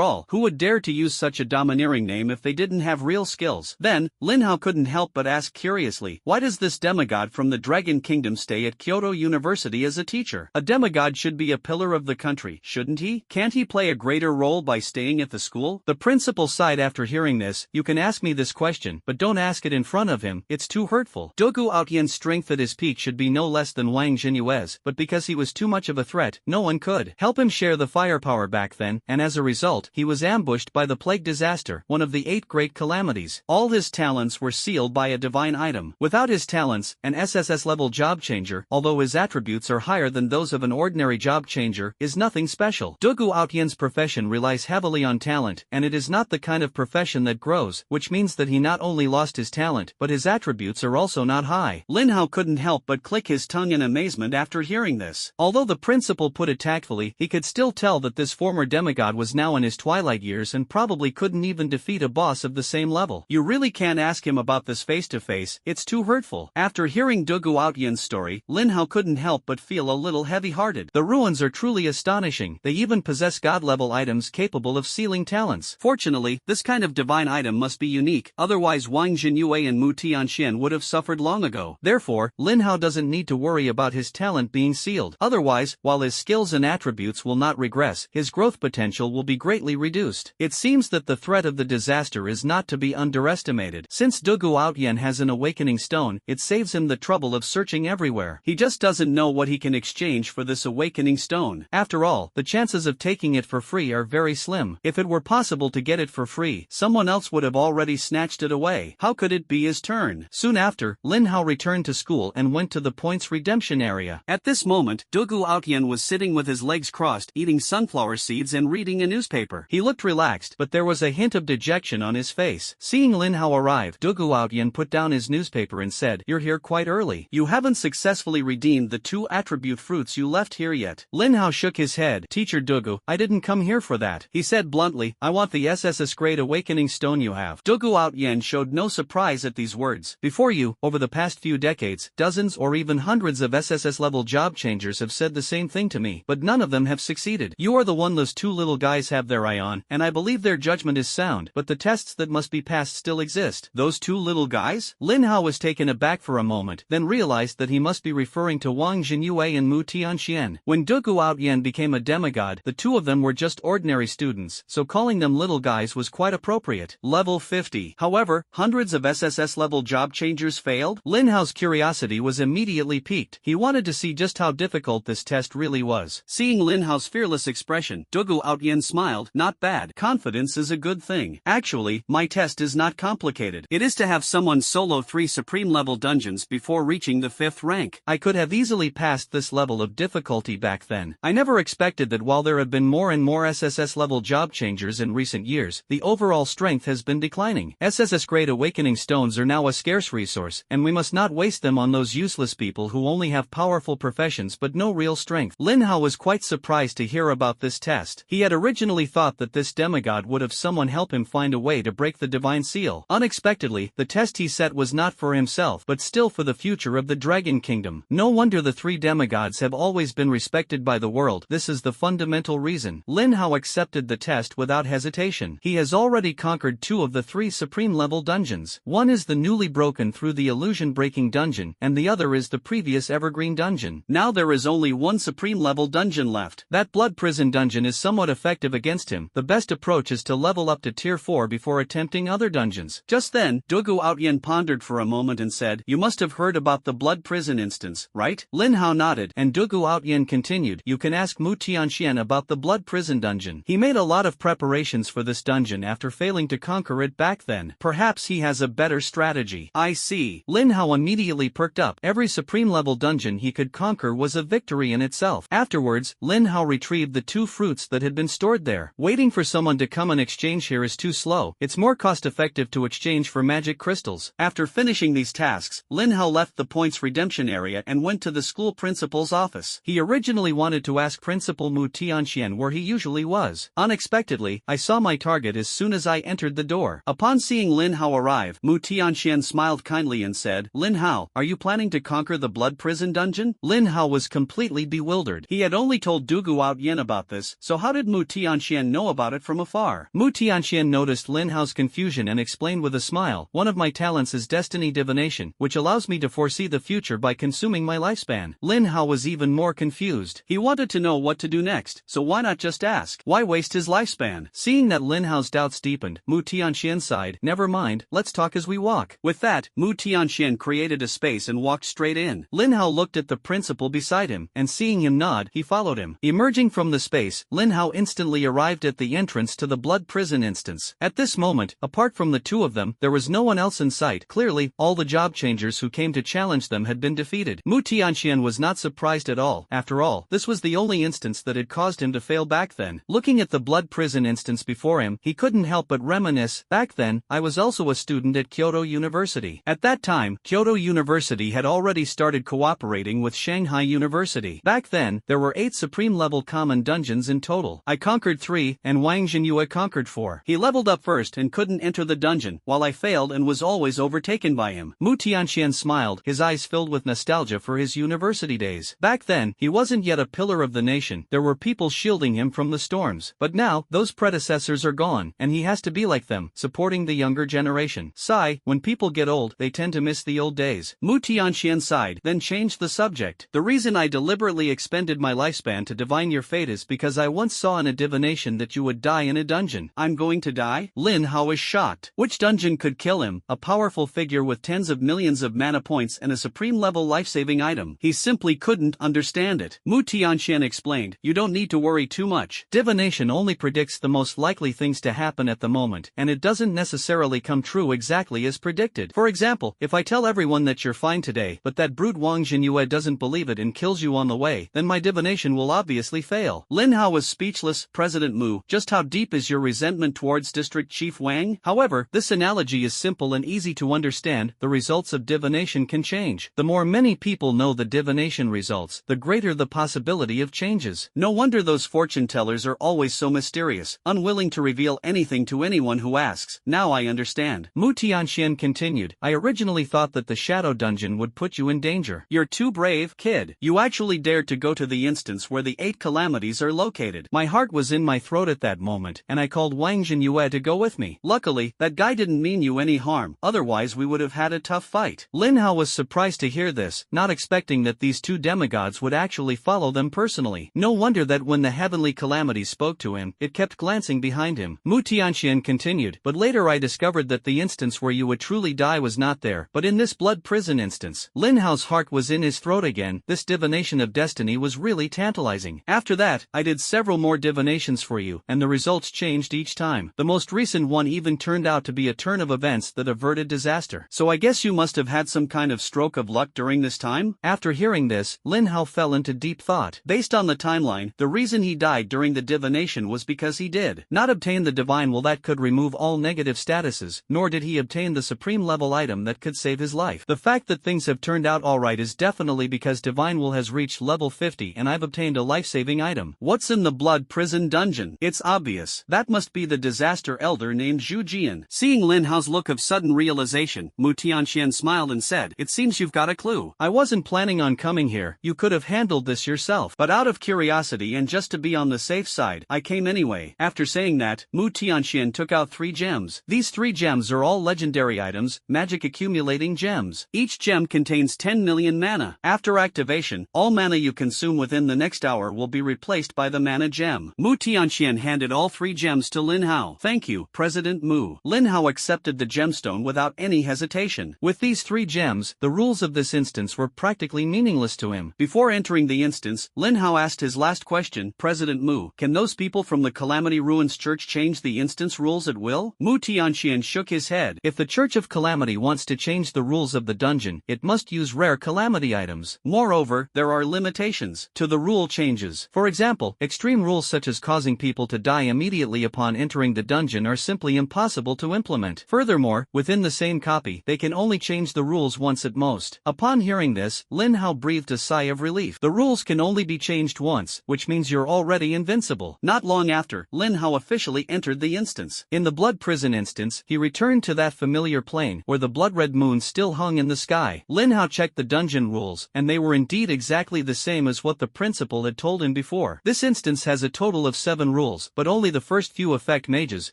all, who would dare to use such a domineering name if they didn't have real skills? Then, Lin Hao couldn't help but ask curiously, why does this demigod from the Dragon Kingdom stay at Kyoto University as a teacher? A demigod should be a pillar of the country, shouldn't he? Can't he play a greater role by staying at the school? The principal sighed after hearing this. You can ask me this question, but don't ask it in front of him, it's too hurtful. Dugu Outyen's strength at his peak should be no less than Wang Jinyue's, but because he was too much of a threat, no one could help him share the firepower back then, and as a result, he was ambushed by the plague disaster, one of the 8 great calamities. All his talents were sealed by a divine item. Without his talents, an SSS level job changer, although his attributes are higher than those of an ordinary job changer, is nothing special. Dugu Outyen's profession relies heavily on talent, and it is not the kind of profession that grows, which means that he not only lost his talent, but his attributes are also not high. Lin Hao couldn't help but click his tongue in amazement after hearing this. Although the principal put it tactfully, he could still tell that this former demigod was now in his twilight years and probably couldn't even defeat a boss of the same level. You really can't ask him about this face to face, it's too hurtful. After hearing Dugu Outyen's story, Lin Hao couldn't help but feel a little heavy-hearted. The ruins are truly astonishing. They even possess god-level items capable of sealing talents. Fortunately, this kind of divine item must be unique, otherwise Wang Jinyue and Mu Tianxian would have suffered long ago. Therefore, Lin Hao doesn't need to worry about his talent being sealed. Otherwise, while his skills and attributes will not regress, his growth potential will be greatly reduced. It seems that the threat of the disaster is not to be underestimated. Since Dugu Outyen has an awakening stone, it saves him the trouble of searching everywhere. He just doesn't know what he can exchange for this awakening stone. After all, the chances of taking it for free are very slim. If it were possible to get it for free, someone else would have already snatched it away. How could it be his turn? Soon after, Lin Hao returned to school and went to the points redemption area. At this moment, Dugu Outyen was sitting with his legs crossed, eating sunflower seeds and reading a newspaper. He looked relaxed, but there was a hint of dejection on his face. Seeing Lin Hao arrive, Dugu Outyen put down his newspaper and said, "You're here quite early. You haven't successfully redeemed the 2 attribute fruits you left here yet." Lin Hao shook his head. "Teacher Dugu, I didn't come here for that," he said bluntly. "I want the SSS grade awakening stone you have." Dugu Outyen showed no surprise at these words. "Before you, over the past few decades, dozens or or even hundreds of SSS level job changers have said the same thing to me, but none of them have succeeded. You are the one those two little guys have their eye on, and I believe their judgment is sound, but the tests that must be passed still exist. Those two little guys? Lin Hao was taken aback for a moment, then realized that he must be referring to Wang Jinyue and Mu Tianxian. When Du Guotian became a demigod, the two of them were just ordinary students, so calling them little guys was quite appropriate. Level 50. However, hundreds of SSS level job changers failed? Lin Hao's curiosity was immediately piqued. He wanted to see just how difficult this test really was. Seeing Lin Hao's fearless expression, Du Guotian smiled. Not bad. Confidence is a good thing. Actually, my test is not complicated. It is to have someone solo 3 supreme level dungeons before reaching the 5th rank. I could have easily passed this level of difficulty back then. I never expected that while there have been more and more SSS level job changers in recent years, the overall strength has been declining. SSS Great Awakening stones are now a scarce resource, and we must not waste them on those useless people who only have powerful professions but no real strength. Lin Hao was quite surprised to hear about this test. He had originally thought that this demigod would have someone help him find a way to break the divine seal. Unexpectedly, the test he set was not for himself but still for the future of the Dragon Kingdom. No wonder the 3 demigods have always been respected by the world. This is the fundamental reason. Lin Hao accepted the test without hesitation. He has already conquered 2 of the 3 supreme level dungeons. One is the newly broken through the illusion breaking dungeon, and the other is the previous evergreen dungeon. Now there is only 1 supreme level dungeon left. That blood prison dungeon is somewhat effective against him. The best approach is to level up to tier 4 before attempting other dungeons. Just then, Du Guotian pondered for a moment and said, "You must have heard about the blood prison instance, right?" Lin Hao nodded, and Du Guotian continued, "You can ask Mu Tianxian about the blood prison dungeon. He made a lot of preparations for this dungeon after failing to conquer it back then. Perhaps he has a better strategy." I see. Lin Hao immediately perked up. Every supreme level dungeon he could conquer was a victory in itself. Afterwards, Lin Hao retrieved the 2 fruits that had been stored there. Waiting for someone to come and exchange here is too slow. It's more cost-effective to exchange for magic crystals. After finishing these tasks, Lin Hao left the points redemption area and went to the school principal's office. He originally wanted to ask Principal Mu Tianxian where he usually was. Unexpectedly, I saw my target as soon as I entered the door. Upon seeing Lin Hao arrive, Mu Tianxian smiled kindly and said, "Lin Hao, are you planning to conquer the blood prison dungeon?" Lin Hao was completely bewildered. He had only told Du Guotian about this, so how did Mu Tianxian know about it from afar? Mu Tianxian noticed Lin Hao's confusion and explained with a smile, "One of my talents is destiny divination, which allows me to foresee the future by consuming my lifespan." Lin Hao was even more confused. He wanted to know what to do next, so why not just ask? Why waste his lifespan? Seeing that Lin Hao's doubts deepened, Mu Tianxian sighed, "Never mind, let's talk as we walk." With that, Mu Tianxian created a space and walked straight in. Lin Hao looked at the principal beside him, and seeing him nod, he followed him. Emerging from the space, Lin Hao instantly arrived at the entrance to the blood prison instance. At this moment, apart from the 2 of them, there was no one else in sight. Clearly, all the job changers who came to challenge them had been defeated. Mu Tianxian was not surprised at all. After all, this was the only instance that had caused him to fail back then. Looking at the blood prison instance before him, he couldn't help but reminisce, "Back then, I was also a student at Kyoto University." At that time, Kyoto University had already started cooperating with Shanghai University. Back then, there were 8 supreme-level common dungeons in total. I conquered 3, and Wang Jinyue conquered 4. He leveled up first and couldn't enter the dungeon, while I failed and was always overtaken by him. Mu Tianxian smiled, his eyes filled with nostalgia for his university days. Back then, he wasn't yet a pillar of the nation. There were people shielding him from the storms. But now, those predecessors are gone, and he has to be like them, supporting the younger generation. Sigh, when people get old, they tend to miss the old days. Mu Tianxian sighed, then changed the subject. "The reason I deliberately expended my lifespan to divine your fate is because I once saw in a divination that you would die in a dungeon." "I'm going to die?" Lin Hao is shocked. Which dungeon could kill him? A powerful figure with tens of millions of mana points and a supreme-level life-saving item. He simply couldn't understand it. Mu Tianxian explained, "You don't need to worry too much. Divination only predicts the most likely things to happen at the moment, and it doesn't necessarily come true exactly as predicted. For example, if I tell everyone that you're fine today, but that brute Wang Jinyue doesn't believe it and kills you on the way, then my divination will obviously fail." Lin Hao was speechless. "President Mu, just how deep is your resentment towards District Chief Wang?" However, this analogy is simple and easy to understand. The results of divination can change. The more many people know the divination results, the greater the possibility of changes. No wonder those fortune tellers are always so mysterious, unwilling to reveal anything to anyone who asks. Now I understand. Mu Tianxian continued, "I originally thought that the Shadow Dungeon would put put you in danger. You're too brave, kid. You actually dared to go to the instance where the 8 calamities are located. My heart was in my throat at that moment, and I called Wang Jinyue to go with me. Luckily, that guy didn't mean you any harm, otherwise we would have had a tough fight. Lin Hao was surprised to hear this, not expecting that these 2 demigods would actually follow them personally. No wonder that when the heavenly calamities spoke to him, it kept glancing behind him. Mu Tianxian continued, but later I discovered that the instance where you would truly die was not there, but in this blood prison instance. Lin Hao's heart was in his throat again. This divination of destiny was really tantalizing. After that, I did several more divinations for you, and the results changed each time. The most recent one even turned out to be a turn of events that averted disaster. So I guess you must have had some kind of stroke of luck during this time? After hearing this, Lin Hao fell into deep thought. Based on the timeline, the reason he died during the divination was because he did not obtain the divine will that could remove all negative statuses, nor did he obtain the supreme level item that could save his life. The fact that things have turned out alright is definitely because divine will has reached level 50 and I've obtained a life-saving item. What's in the blood prison dungeon? It's obvious. That must be the disaster elder named Zhu Jian. Seeing Lin Hao's look of sudden realization, Mu Tianxian smiled and said, "It seems you've got a clue. I wasn't planning on coming here. You could have handled this yourself. But out of curiosity and just to be on the safe side, I came anyway." After saying that, Mu Tianxian took out 3 gems. These 3 gems are all legendary items, magic accumulating gems. Each gem contains 10 million mana. After activation, all mana you consume within the next hour will be replaced by the mana gem. Mu Tianxian handed all 3 gems to Lin Hao. "Thank you, President Mu." Lin Hao accepted the gemstone without any hesitation. With these 3 gems, the rules of this instance were practically meaningless to him. Before entering the instance, Lin Hao asked his last question, "President Mu, can those people from the Calamity Ruins Church change the instance rules at will?" Mu Tianxian shook his head. If the Church of Calamity wants to change the rules of the dungeon, it must use rare calamity items. Moreover, there are limitations to the rule changes. For example, extreme rules such as causing people to die immediately upon entering the dungeon are simply impossible to implement. Furthermore, within the same copy, they can only change the rules once at most. Upon hearing this, Lin Hao breathed a sigh of relief. The rules can only be changed once, which means you're already invincible. Not long after, Lin Hao officially entered the instance. In the blood prison instance, he returned to that familiar plane where the blood-red moon still hung in the sky. Lin Hao checked the dungeon rules, and they were indeed exactly the same as what the principal had told him before. This instance has a total of 7 rules, but only the first few affect mages.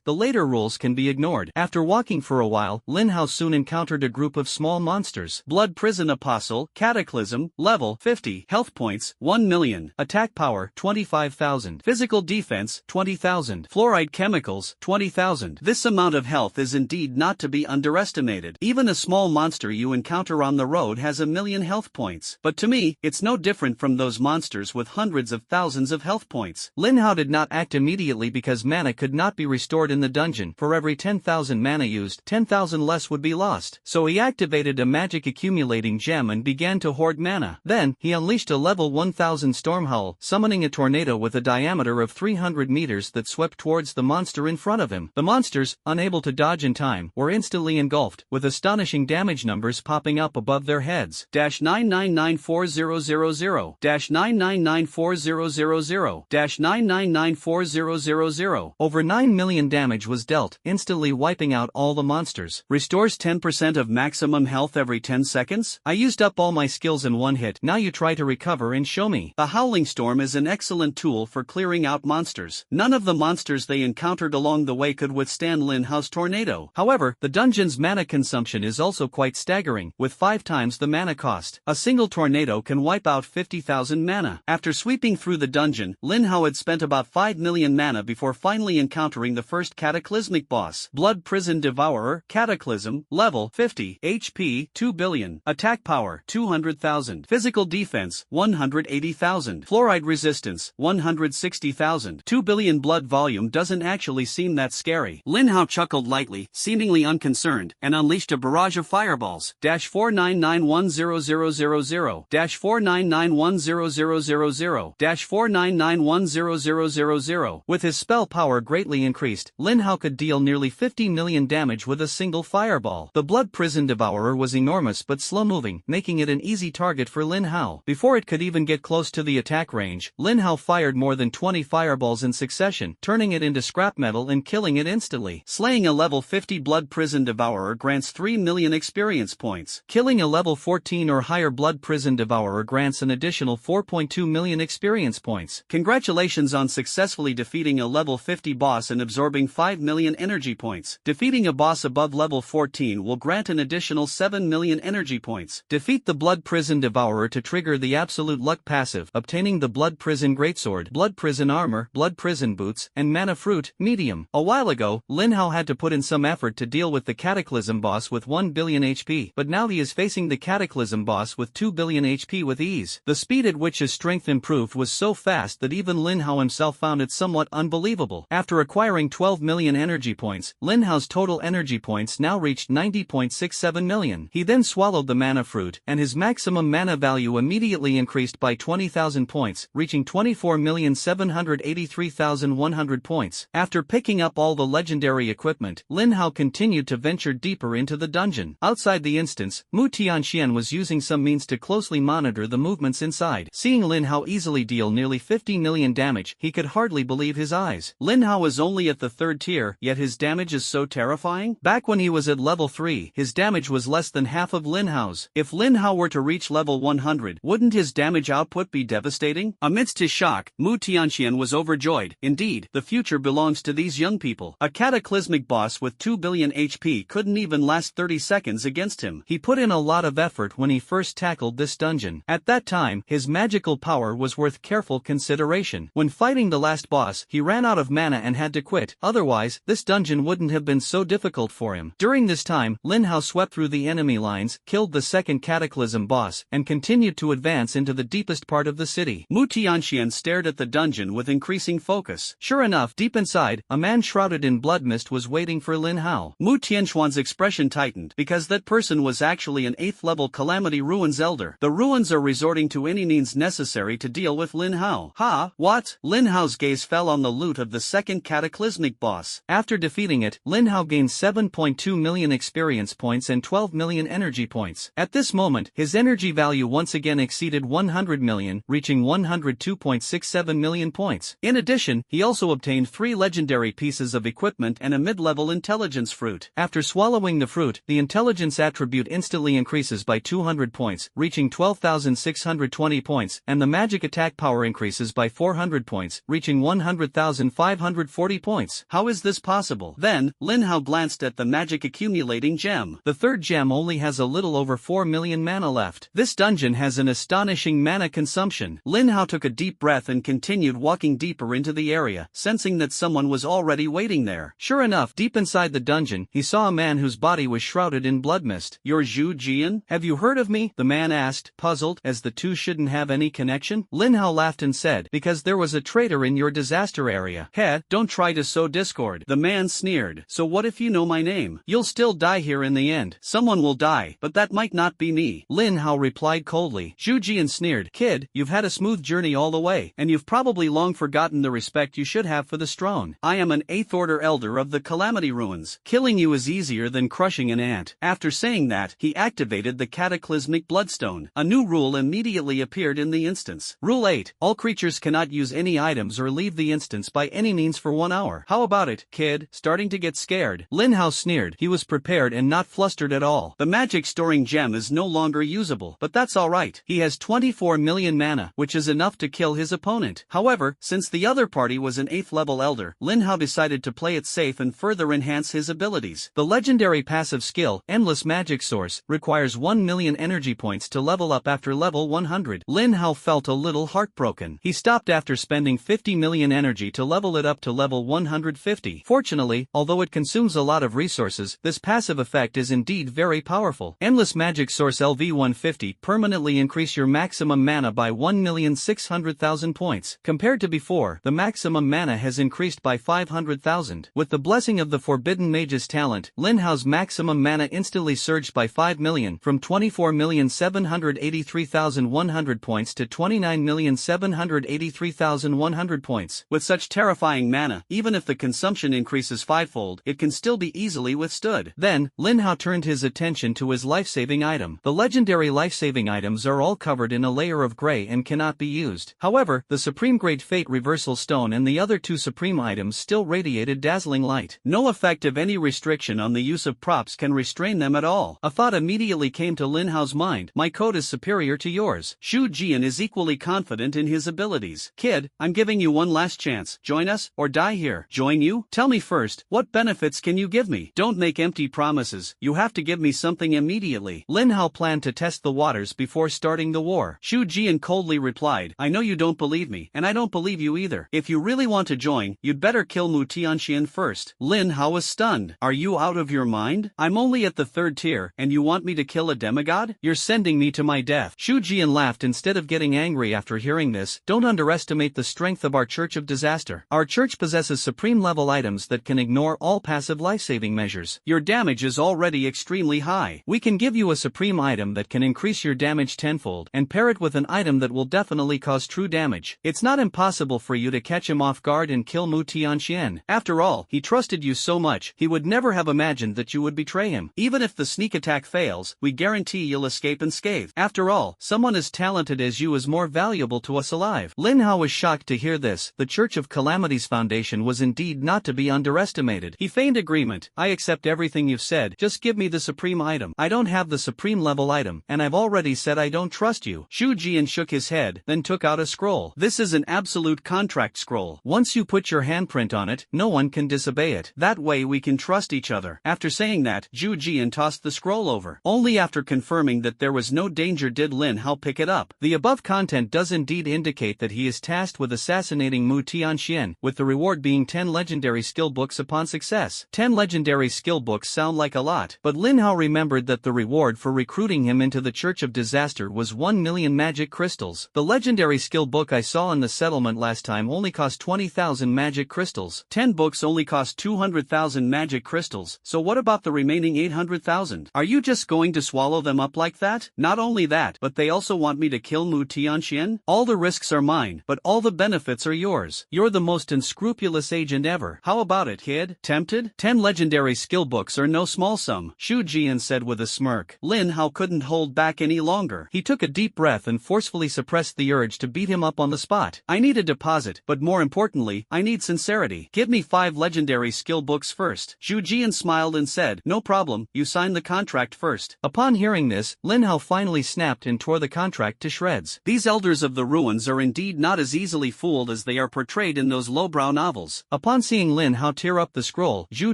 The later rules can be ignored. After walking for a while, Lin Hao soon encountered a group of small monsters. Blood prison apostle, cataclysm, level 50, health points 1 million, attack power 25,000, physical defense 20,000, fluoride chemicals 20,000. This amount of health is indeed not to be underestimated. Even a small monster you encounter on the road has 1,000,000 health points. But to me, it's no different from those monsters with hundreds of thousands of health points. Lin Hao did not act immediately because mana could not be restored in the dungeon. For every 10,000 mana used, 10,000 less would be lost. So he activated a magic accumulating gem and began to hoard mana. Then, he unleashed a level 1000 storm howl, summoning a tornado with a diameter of 300 meters that swept towards the monster in front of him. The monsters, unable to dodge in time, were instantly engulfed, with astonishing damage numbers popping up above their heads. -9994000, -9994000, -9994000. Over 9 million damage was dealt, instantly wiping out all the monsters. Restores 10% of maximum health every 10 seconds? I used up all my skills in one hit. Now you try to recover and show me. The Howling Storm is an excellent tool for clearing out monsters. None of the monsters they encountered along the way could withstand Lin Hao's tornado. However, the dungeon's mana consumption is also quite staggering, with 5 times the mana cost. A single tornado can wipe out 50,000 mana. After sweeping through the dungeon, Lin Hao had spent about 5 million mana before finally encountering the first cataclysmic boss. Blood Prison Devourer, Cataclysm, level 50, HP 2 billion, attack power 200,000, physical defense 180,000, fluoride resistance 160,000. 2 billion blood volume doesn't actually seem that scary. Lin Hao chuckled lightly, seemingly unconcerned, and unleashed a barrage of fireballs. -4991000, -4991000, -4991000. With his spell power greatly increased, Lin Hao could deal nearly 50 million damage with a single fireball. The Blood Prison Devourer was enormous but slow-moving, making it an easy target for Lin Hao. Before it could even get close to the attack range, Lin Hao fired more than 20 fireballs in succession, turning it into scrap metal and killing it instantly. Slaying a level 50 Blood Prison Devourer grants 3 million experience points. Killing a level level 14 or higher Blood Prison Devourer grants an additional 4.2 million experience points. Congratulations on successfully defeating a level 50 boss and absorbing 5 million energy points. Defeating a boss above level 14 will grant an additional 7 million energy points. Defeat the Blood Prison Devourer to trigger the Absolute Luck passive, obtaining the Blood Prison Greatsword, Blood Prison Armor, Blood Prison Boots, and Mana Fruit, medium. A while ago, Lin Hao had to put in some effort to deal with the Cataclysm boss with 1 billion HP, but now he is facing the Cataclysm boss with 2 billion HP with ease. The speed at which his strength improved was so fast that even Lin Hao himself found it somewhat unbelievable. After acquiring 12 million energy points, Lin Hao's total energy points now reached 90.67 million. He then swallowed the Mana Fruit, and his maximum mana value immediately increased by 20,000 points, reaching 24,783,100 points. After picking up all the legendary equipment, Lin Hao continued to venture deeper into the dungeon. Outside the instance, Mu Tianxian was using some means to closely monitor the movements inside. Seeing Lin Hao easily deal nearly 50 million damage, he could hardly believe his eyes. Lin Hao is only at the 3rd tier, yet his damage is so terrifying? Back when he was at level 3, his damage was less than half of Lin Hao's. If Lin Hao were to reach level 100, wouldn't his damage output be devastating? Amidst his shock, Mu Tianxian was overjoyed. Indeed, the future belongs to these young people. A cataclysmic boss with 2 billion HP couldn't even last 30 seconds against him. He put in a lot of effort when he first tackled this dungeon. At that time, his magical power was worth careful consideration. When fighting the last boss, he ran out of mana and had to quit. Otherwise, this dungeon wouldn't have been so difficult for him. During this time, Lin Hao swept through the enemy lines, killed the second cataclysm boss, and continued to advance into the deepest part of the city. Mu Tianxian stared at the dungeon with increasing focus. Sure enough, deep inside, a man shrouded in blood mist was waiting for Lin Hao. Mu Tianxian's expression tightened, because that person was actually an 8th level Calamity Ruins Elder. The Ruins are resorting to any means necessary to deal with Lin Hao. Ha! What? Lin Hao's gaze fell on the loot of the second cataclysmic boss. After defeating it, Lin Hao gained 7.2 million experience points and 12 million energy points. At this moment, his energy value once again exceeded 100 million, reaching 102.67 million points. In addition, he also obtained 3 legendary pieces of equipment and a mid-level intelligence fruit. After swallowing the fruit, the intelligence attribute instantly increases by 200 points, reaching 12,620 points, and the magic attack power increases by 400 points, reaching 100,540 points. How is this possible? Then, Lin Hao glanced at the magic accumulating gem. The 3rd gem only has a little over 4 million mana left. This dungeon has an astonishing mana consumption. Lin Hao took a deep breath and continued walking deeper into the area, sensing that someone was already waiting there. Sure enough, deep inside the dungeon, he saw a man whose body was shrouded in blood mist. "You're Zhu Jian? Have you heard of me?" the man asked, puzzled, as the two shouldn't have any connection. Lin Hao laughed and said, "Because there was a traitor in your disaster area." "Heh, don't try to sow discord," the man sneered. "So what if you know my name? You'll still die here in the end." "Someone will die, but that might not be me," Lin Hao replied coldly. Zhu Jian sneered, "Kid, you've had a smooth journey all the way, and you've probably long forgotten the respect you should have for the throne. I am an 8th order elder of the Calamity Ruins. Killing you is easier than crushing an ant." After saying that, he activated the Cataclysmic Bloodstone. A new rule immediately appeared in the instance. Rule 8. All creatures cannot use any items or leave the instance by any means for 1 hour. "How about it, kid? Starting to get scared?" Lin Hao sneered. He was prepared and not flustered at all. The magic storing gem is no longer usable, but that's alright. He has 24 million mana, which is enough to kill his opponent. However, since the other party was an 8th level elder, Lin Hao decided to play it safe and further enhance his abilities. The legendary passive skill, Endless Magic Source, requires 1 million energy points to level up after level 100. Lin Hao felt a little heartbroken. He stopped after spending 50 million energy to level it up to level 150. Fortunately, although it consumes a lot of resources, this passive effect is indeed very powerful. Endless Magic Source LV150 permanently increase your maximum mana by 1,600,000 points. Compared to before, the maximum mana has increased by 500,000. With the blessing of the Forbidden Mage's talent, Lin Hao's maximum mana instantly surged by 5 million, from 24,783,100 points to 29,783,100 points. With such terrifying mana, even if the consumption increases 5-fold, it can still be easily withstood. Then, Lin Hao turned his attention to his life-saving item. The legendary life-saving items are all covered in a layer of gray and cannot be used. However, the Supreme Great Fate Reversal Stone and the other 2 supreme items still radiated dazzling light. No effect of any restriction on the use of props can restrain them at all. A thought immediately came to Lin Hao's mind. My code is superior to yours. Xu Jian is equally confident in his abilities. Kid, I'm giving you one last chance. Join us, or die here. Join you? Tell me first, what benefits can you give me? Don't make empty promises. You have to give me something immediately. Lin Hao planned to test the waters before starting the war. Xu Jian coldly replied, I know you don't believe me, and I don't believe you either. If you really want to join, you'd better kill Mu Tianxian first. Lin Hao was stunned. Are you out of your mind? I'm only at the 3rd tier, and you want me to kill a demigod? You're sending me to my death. Xu Jian laughed instead of getting angry after hearing this. Don't underestimate the strength of our Church of Disaster. Our church possesses supreme level items that can ignore all passive life-saving measures. Your damage is already extremely high. We can give you a supreme item that can increase your damage tenfold and pair it with an item that will definitely cause true damage. It's not impossible for you to catch him off guard and kill Mu Tianxian. After all, he trusted you so much, he would never have imagined that you would betray him. Even if the sneak attack fails, we guarantee you'll escape unscathed. After all, someone as talented as you is more valuable to us alive. Lin Hao was shocked to hear this. The Church of Calamity's foundation was indeed not to be underestimated. He feigned agreement. I accept everything you've said, just give me the supreme item. I don't have the supreme level item, and I've already said I don't trust you. Xu Jian shook his head, then took out a scroll. This is an absolute contract scroll. Once you put your handprint on it, no one can disobey it. That way we can trust each other. After saying that, Xu Jian tossed the scroll over. Only after confirming that there was no danger did Lin Hao pick it up. The above content does indeed indicate that he is tasked with assassinating Mu Tianxian, with the reward being 10 legendary skill books upon success. 10 legendary skill books sound like a lot, but Lin Hao remembered that the reward for recruiting him into the Church of Disaster was 1 million magic crystals. The legendary skill book I saw in the settlement last time only cost 20,000 magic crystals. 10 books only cost 200,000 magic crystals, so what about the remaining 800,000? Are you just going to swallow them up like that? Not only that, but they also want me to kill Mu Tianxian? All the risks are mine, but all the benefits are yours. You're the most unscrupulous agent ever. How about it, kid? Tempted? 10 legendary skill books are no small sum, Xu Jian said with a smirk. Lin Hao couldn't hold back any longer. He took a deep breath and forcefully suppressed the urge to beat him up on the spot. I need a deposit, but more importantly, I need sincerity. Give me 5 legendary skill books first. Xu Jian smiled and said, no problem, you sign the contract first. Upon hearing this, Lin Hao finally snapped and tore the contract to shreds. These elders of the ruins are indeed not as easily fooled as they are portrayed in those lowbrow novels. Upon seeing Lin Hao tear up the scroll, Xu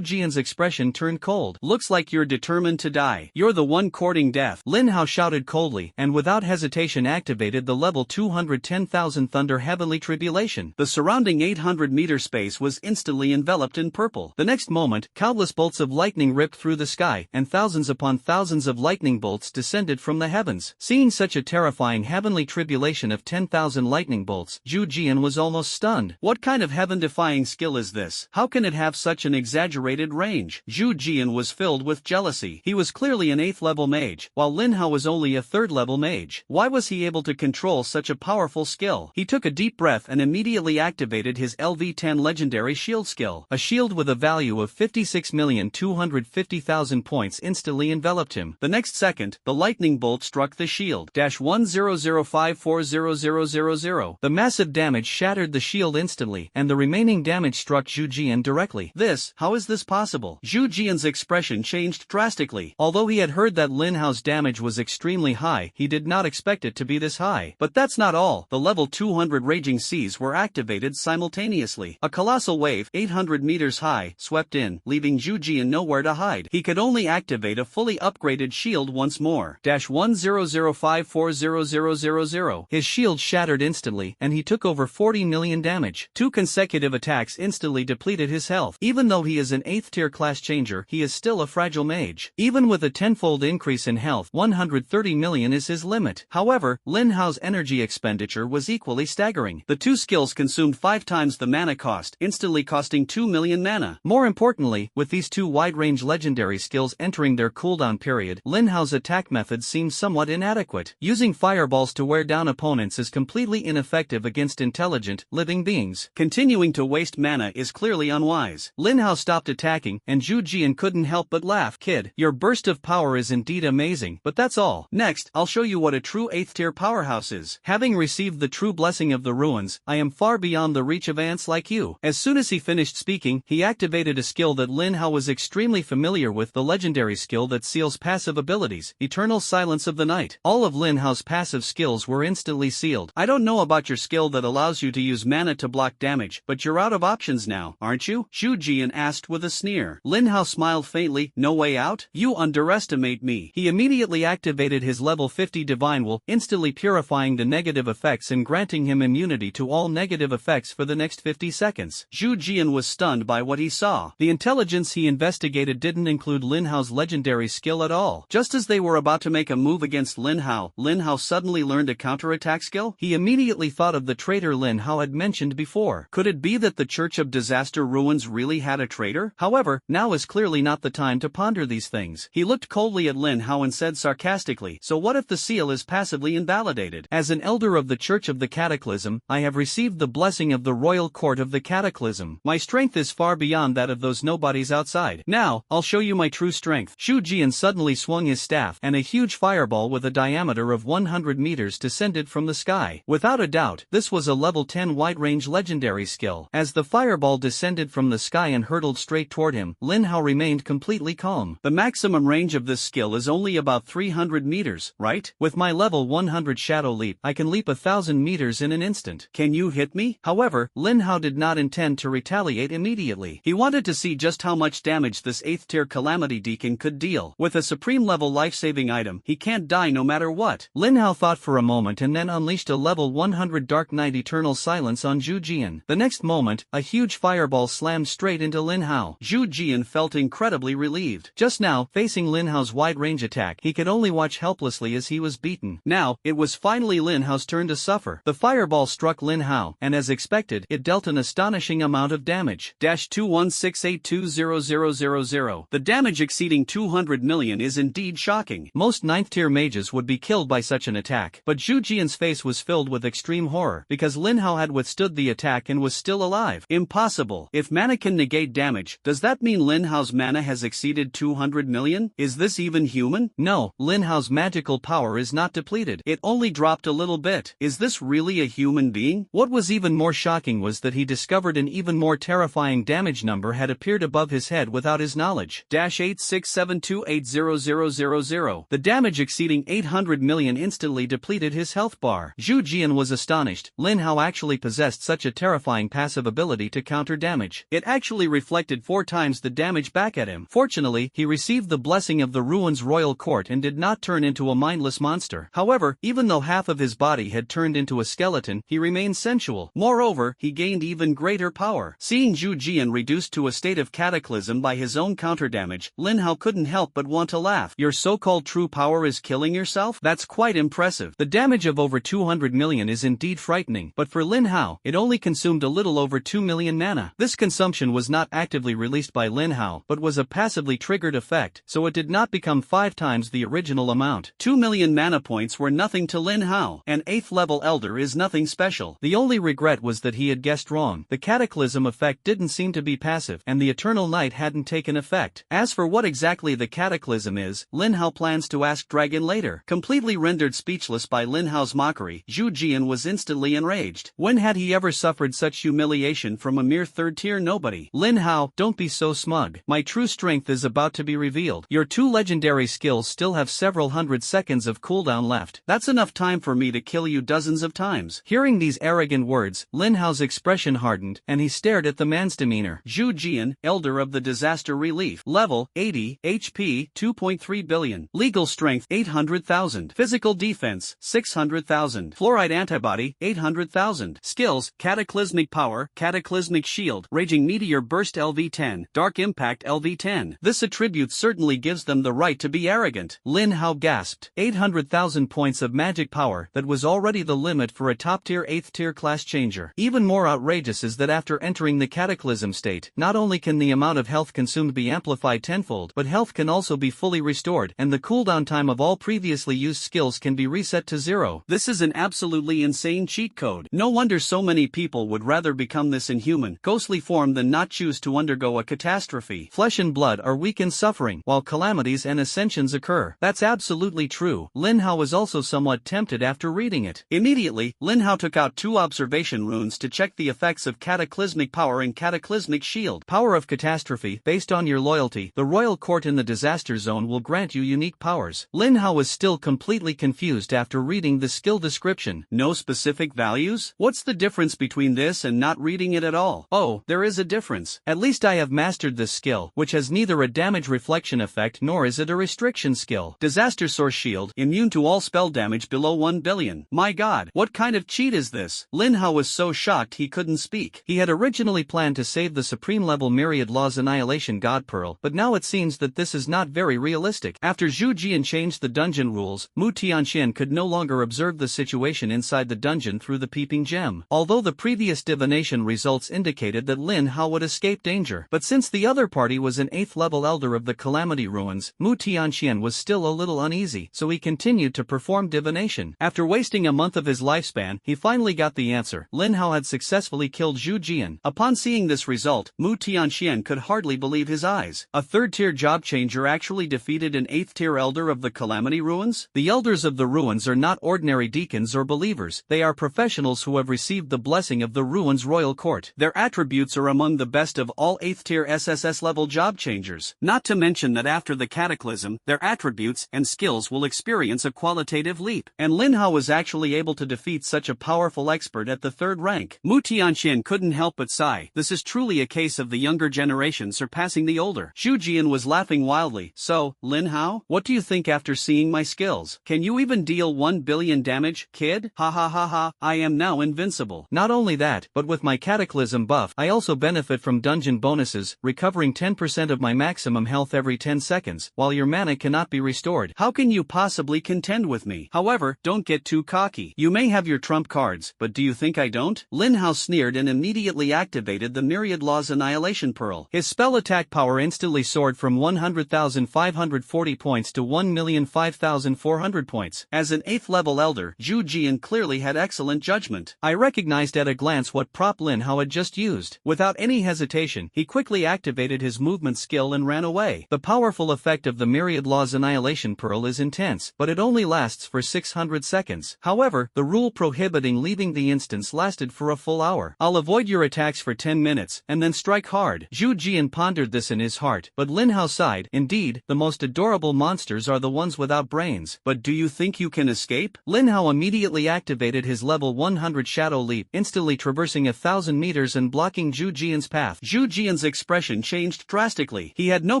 Jian's expression turned cold. Looks like you're determined to die. You're the one courting death. Lin Hao shouted coldly, and without hesitation activated the level 210,000 Thunder Heavenly Tribulation. The surrounding 800-meter space was instantly enveloped in purple. The next moment, countless bolts of lightning ripped through the sky, and thousands upon thousands of lightning bolts descended from the heavens. Seeing such a terrifying heavenly tribulation of 10,000 lightning bolts, Xu Jian was almost stunned. What kind of heaven-defying skill is this? How can it have such an exaggerated range? Xu Jian was filled with jealousy. He was clearly an 8th-level mage, while Lin Hao was only a 3rd-level mage. Why was he able to control such a powerful skill? He took a deep breath and immediately activated his LV-10 legendary shield skill. A shield with a value of 56,250,000 points instantly enveloped him. The next second, the lightning bolt struck the shield. -100540000. The massive damage shattered the shield instantly, and the remaining damage struck Xu Jian directly. How is this possible? Xu Jian's expression changed drastically. Although he had heard that Lin Hao's damage was extremely high, he did not expect it to be this high. But that's not all. The level 200 raging seas were activated simultaneously. A colossal wave, 800 meters high, swept in, leaving Xu Jian nowhere to hide. He could only activate a fully upgraded shield once more. -100540000. His shield shattered instantly, and he took over 40 million damage. 2 consecutive attacks instantly depleted his health. Even though he is an 8th tier class changer, he is still a fragile mage. Even with a 10-fold increase in health, 130 million is his limit. However, Lin Hao's energy expenditure was equally staggering. The 2 skills consumed 5 times the mana cost, instantly costing 2 million mana. More importantly, with these 2 wide-range legendary skills entering their cooldown period, Lin Hao's attack method seems somewhat inadequate. Using fireballs to wear down opponents is completely ineffective against intelligent, living beings. Continuing to waste mana is clearly unwise. Lin Hao stopped attacking, and Xu Jian couldn't help but laugh. Kid, your burst of power is indeed amazing, but that's all. Next, I'll show you what a true 8th tier powerhouse is. Having received the true blessing of the ruins, I am far beyond the reach of ants like you. As soon as he finished speaking, he activated a skill that Lin Hao was extremely familiar with, the legendary skill that seals passive abilities. abilities, Eternal Silence of the Night. All of Lin Hao's passive skills were instantly sealed. I don't know about your skill that allows you to use mana to block damage, but you're out of options now, aren't you? Zhu Jian asked with a sneer. Lin Hao smiled faintly. No way out? You underestimate me. He immediately activated his level 50 Divine Will, instantly purifying the negative effects and granting him immunity to all negative effects for the next 50 seconds. Zhu Jian was stunned by what he saw. The intelligence he investigated didn't include Lin Hao's legendary skill at all. Just as they were about to make a move against Lin Hao suddenly learned a counterattack skill. He immediately thought of the traitor Lin Hao had mentioned before. Could it be that the Church of Disaster Ruins really had a traitor? However, now is clearly not the time to ponder these things. He looked coldly at Lin Hao and said sarcastically, so what if the seal is passively invalidated? As an elder of the Church of the Cataclysm, I have received the blessing of the Royal Court of the Cataclysm. My strength is far beyond that of those nobodies outside. Now, I'll show you my true strength. Zhu Jian suddenly swung his staff, and a huge fireball with a diameter of 100 meters descended from the sky. Without a doubt, this was a level 10 wide-range legendary skill. As the fireball descended from the sky and hurtled straight toward him, Lin Hao remained completely calm. The maximum range of this skill is only about 300 meters, right? With my level 100 Shadow Leap, I can leap 1,000 meters in an instant. Can you hit me? However, Lin Hao did not intend to retaliate immediately. He wanted to see just how much damage this 8th tier Calamity Deacon could deal. With a supreme level life-saving item, he can't die no matter what. Lin Hao thought for a moment and then unleashed a level 100 Dark Knight Eternal Silence on Zhu Jian. The next moment, a huge fireball slammed straight into Lin Hao. Zhu Jian felt incredibly relieved. Just now, facing Lin Hao's wide-range attack, he could only watch helplessly as he was beaten. Now, it was finally Lin Hao's turn to suffer. The fireball struck Lin Hao, and as expected, it dealt an astonishing amount of damage. -21682000. The damage exceeding 200 million is indeed shocking. Most 9th tier mages would be killed by such an attack, but Zhu Jian's face was filled with extreme horror, because Lin Hao had withstood the attack and was still alive. Impossible. If mana can negate damage, does that mean Lin Hao's mana has exceeded 200 million? Is this even human? No, Lin Hao's magical power is not depleted. It only dropped a little bit. Is this really a human being? What was even more shocking was that he discovered an even more terrifying damage number had appeared above his head without his knowledge. -8672800000. The damage exceeding 800 million instantly depleted his health bar. Zhu Jian was astonished. Lin Hao actually possessed such a terrifying passive ability to counter damage. It actually reflected 4 times the damage back at him. Fortunately, he received the blessing of the Ruins Royal Court and did not turn into a mindless monster. However, even though half of his body had turned into a skeleton, he remained sensual. Moreover, he gained even greater power. Seeing Zhu Jian reduced to a state of cataclysm by his own counter damage, Lin Hao couldn't help but want to laugh. Your so-called true power is killing yourself? That's quite impressive. The damage of over 200 million is indeed frightening, but for Lin Hao, it only consumed a little over 2 million mana. This consumption was not actively released by Lin Hao, but was a passively triggered effect, so it did not become 5 times the original amount. 2 million mana points were nothing to Lin Hao. An 8th level elder is nothing special. The only regret was that he had guessed wrong. The cataclysm effect didn't seem to be passive, and the eternal night hadn't taken effect. As for what exactly the cataclysm is, Lin Hao plans to ask Dragon later. Completely rendered speechless by Lin Hao's mockery, Zhu Jian was instantly enraged. When had he ever suffered such humiliation from a mere 3rd tier nobody? Lin Hao, don't be so smug. My true strength is about to be revealed. Your 2 legendary skills still have several hundred seconds of cooldown left. That's enough time for me to kill you dozens of times. Hearing these arrogant words, Lin Hao's expression hardened, and he stared at the man's demeanor. Zhu Jian, Elder of the Disaster Relief. Level, 80, HP, 2.3 billion. Legal Strength, 800,000. Physical Defense, 600,000. Fluoride Antibody, 800,000. Skills, Cataclysmic Power, Cataclysmic Shield, Raging Meteor Burst LV10, Dark Impact LV10. This attribute certainly gives them the right to be arrogant. Lin Hao gasped. 800,000 points of magic power, that was already the limit for a top-tier 8th tier class changer. Even more outrageous is that after entering the Cataclysm state, not only can the amount of health consumed be amplified tenfold, but health can also be fully restored, and the cooldown time of all previously used skills can be reset to 0. This is an absolutely insane cheat code. No wonder so many people would rather become this inhuman, ghostly form than not choose to undergo a catastrophe. Flesh and blood are weak in suffering, while calamities and ascensions occur. That's absolutely true. Lin Hao was also somewhat tempted after reading it. Immediately, Lin Hao took out 2 observation runes to check the effects of Cataclysmic Power and Cataclysmic Shield. Power of Catastrophe. Based on your loyalty, the Royal Court in the Disaster Zone will grant grant you unique powers. Lin Hao was still completely confused after reading the skill description. No specific values? What's the difference between this and not reading it at all? Oh, there is a difference. At least I have mastered this skill, which has neither a damage reflection effect nor is it a restriction skill. Disaster Source Shield, immune to all spell damage below 1 billion. My god, what kind of cheat is this? Lin Hao was so shocked he couldn't speak. He had originally planned to save the supreme level Myriad Law's Annihilation God Pearl, but now it seems that this is not very realistic. After Zhu Jian changed the dungeon rules, Mu Tianxian could no longer observe the situation inside the dungeon through the peeping gem. Although the previous divination results indicated that Lin Hao would escape danger, but since the other party was an 8th level elder of the Calamity Ruins, Mu Tianxian was still a little uneasy, so he continued to perform divination. After wasting a month of his lifespan, he finally got the answer. Lin Hao had successfully killed Zhu Jian. Upon seeing this result, Mu Tianxian could hardly believe his eyes. A 3rd-tier job changer actually defeated an 8th-tier elder of the Calamity Ruins? The elders of the ruins are not ordinary deacons or believers, they are professionals who have received the blessing of the ruins' royal court. Their attributes are among the best of all 8th-tier SSS level job changers. Not to mention that after the cataclysm, their attributes and skills will experience a qualitative leap. And Lin Hao was actually able to defeat such a powerful expert at the 3rd rank. Mu Tianxian couldn't help but sigh. This is truly a case of the younger generation surpassing the older. Zhu Jian was laughing wildly. So, Lin Hao, what do you think after seeing my skills? Can you even deal 1 billion damage, kid? Ha ha ha ha, I am now invincible. Not only that, but with my cataclysm buff, I also benefit from dungeon bonuses, recovering 10% of my maximum health every 10 seconds, while your mana cannot be restored. How can you possibly contend with me? However, don't get too cocky. You may have your trump cards, but do you think I don't? Lin Hao sneered and immediately activated the Myriad Law's Annihilation Pearl. His spell attack power instantly soared from 100,540 points to 1,005,400 points. As an 8th level elder, Zhu Jian clearly had excellent judgment. I recognized at a glance what prop Lin Hao had just used. Without any hesitation, he quickly activated his movement skill and ran away. The powerful effect of the Myriad Law's Annihilation Pearl is intense, but it only lasts for 600 seconds. However, the rule prohibiting leaving the instance lasted for a full hour. I'll avoid your attacks for 10 minutes, and then strike hard. Zhu Jian pondered this in his heart, but Lin Hao sighed. Indeed, the most adorable monsters are the ones without brains. But do you think you can escape? Lin Hao immediately activated his level 100 Shadow Leap, instantly traversing 1,000 meters and blocking Zhu Jian's path. Zhu Jian's expression changed drastically. He had no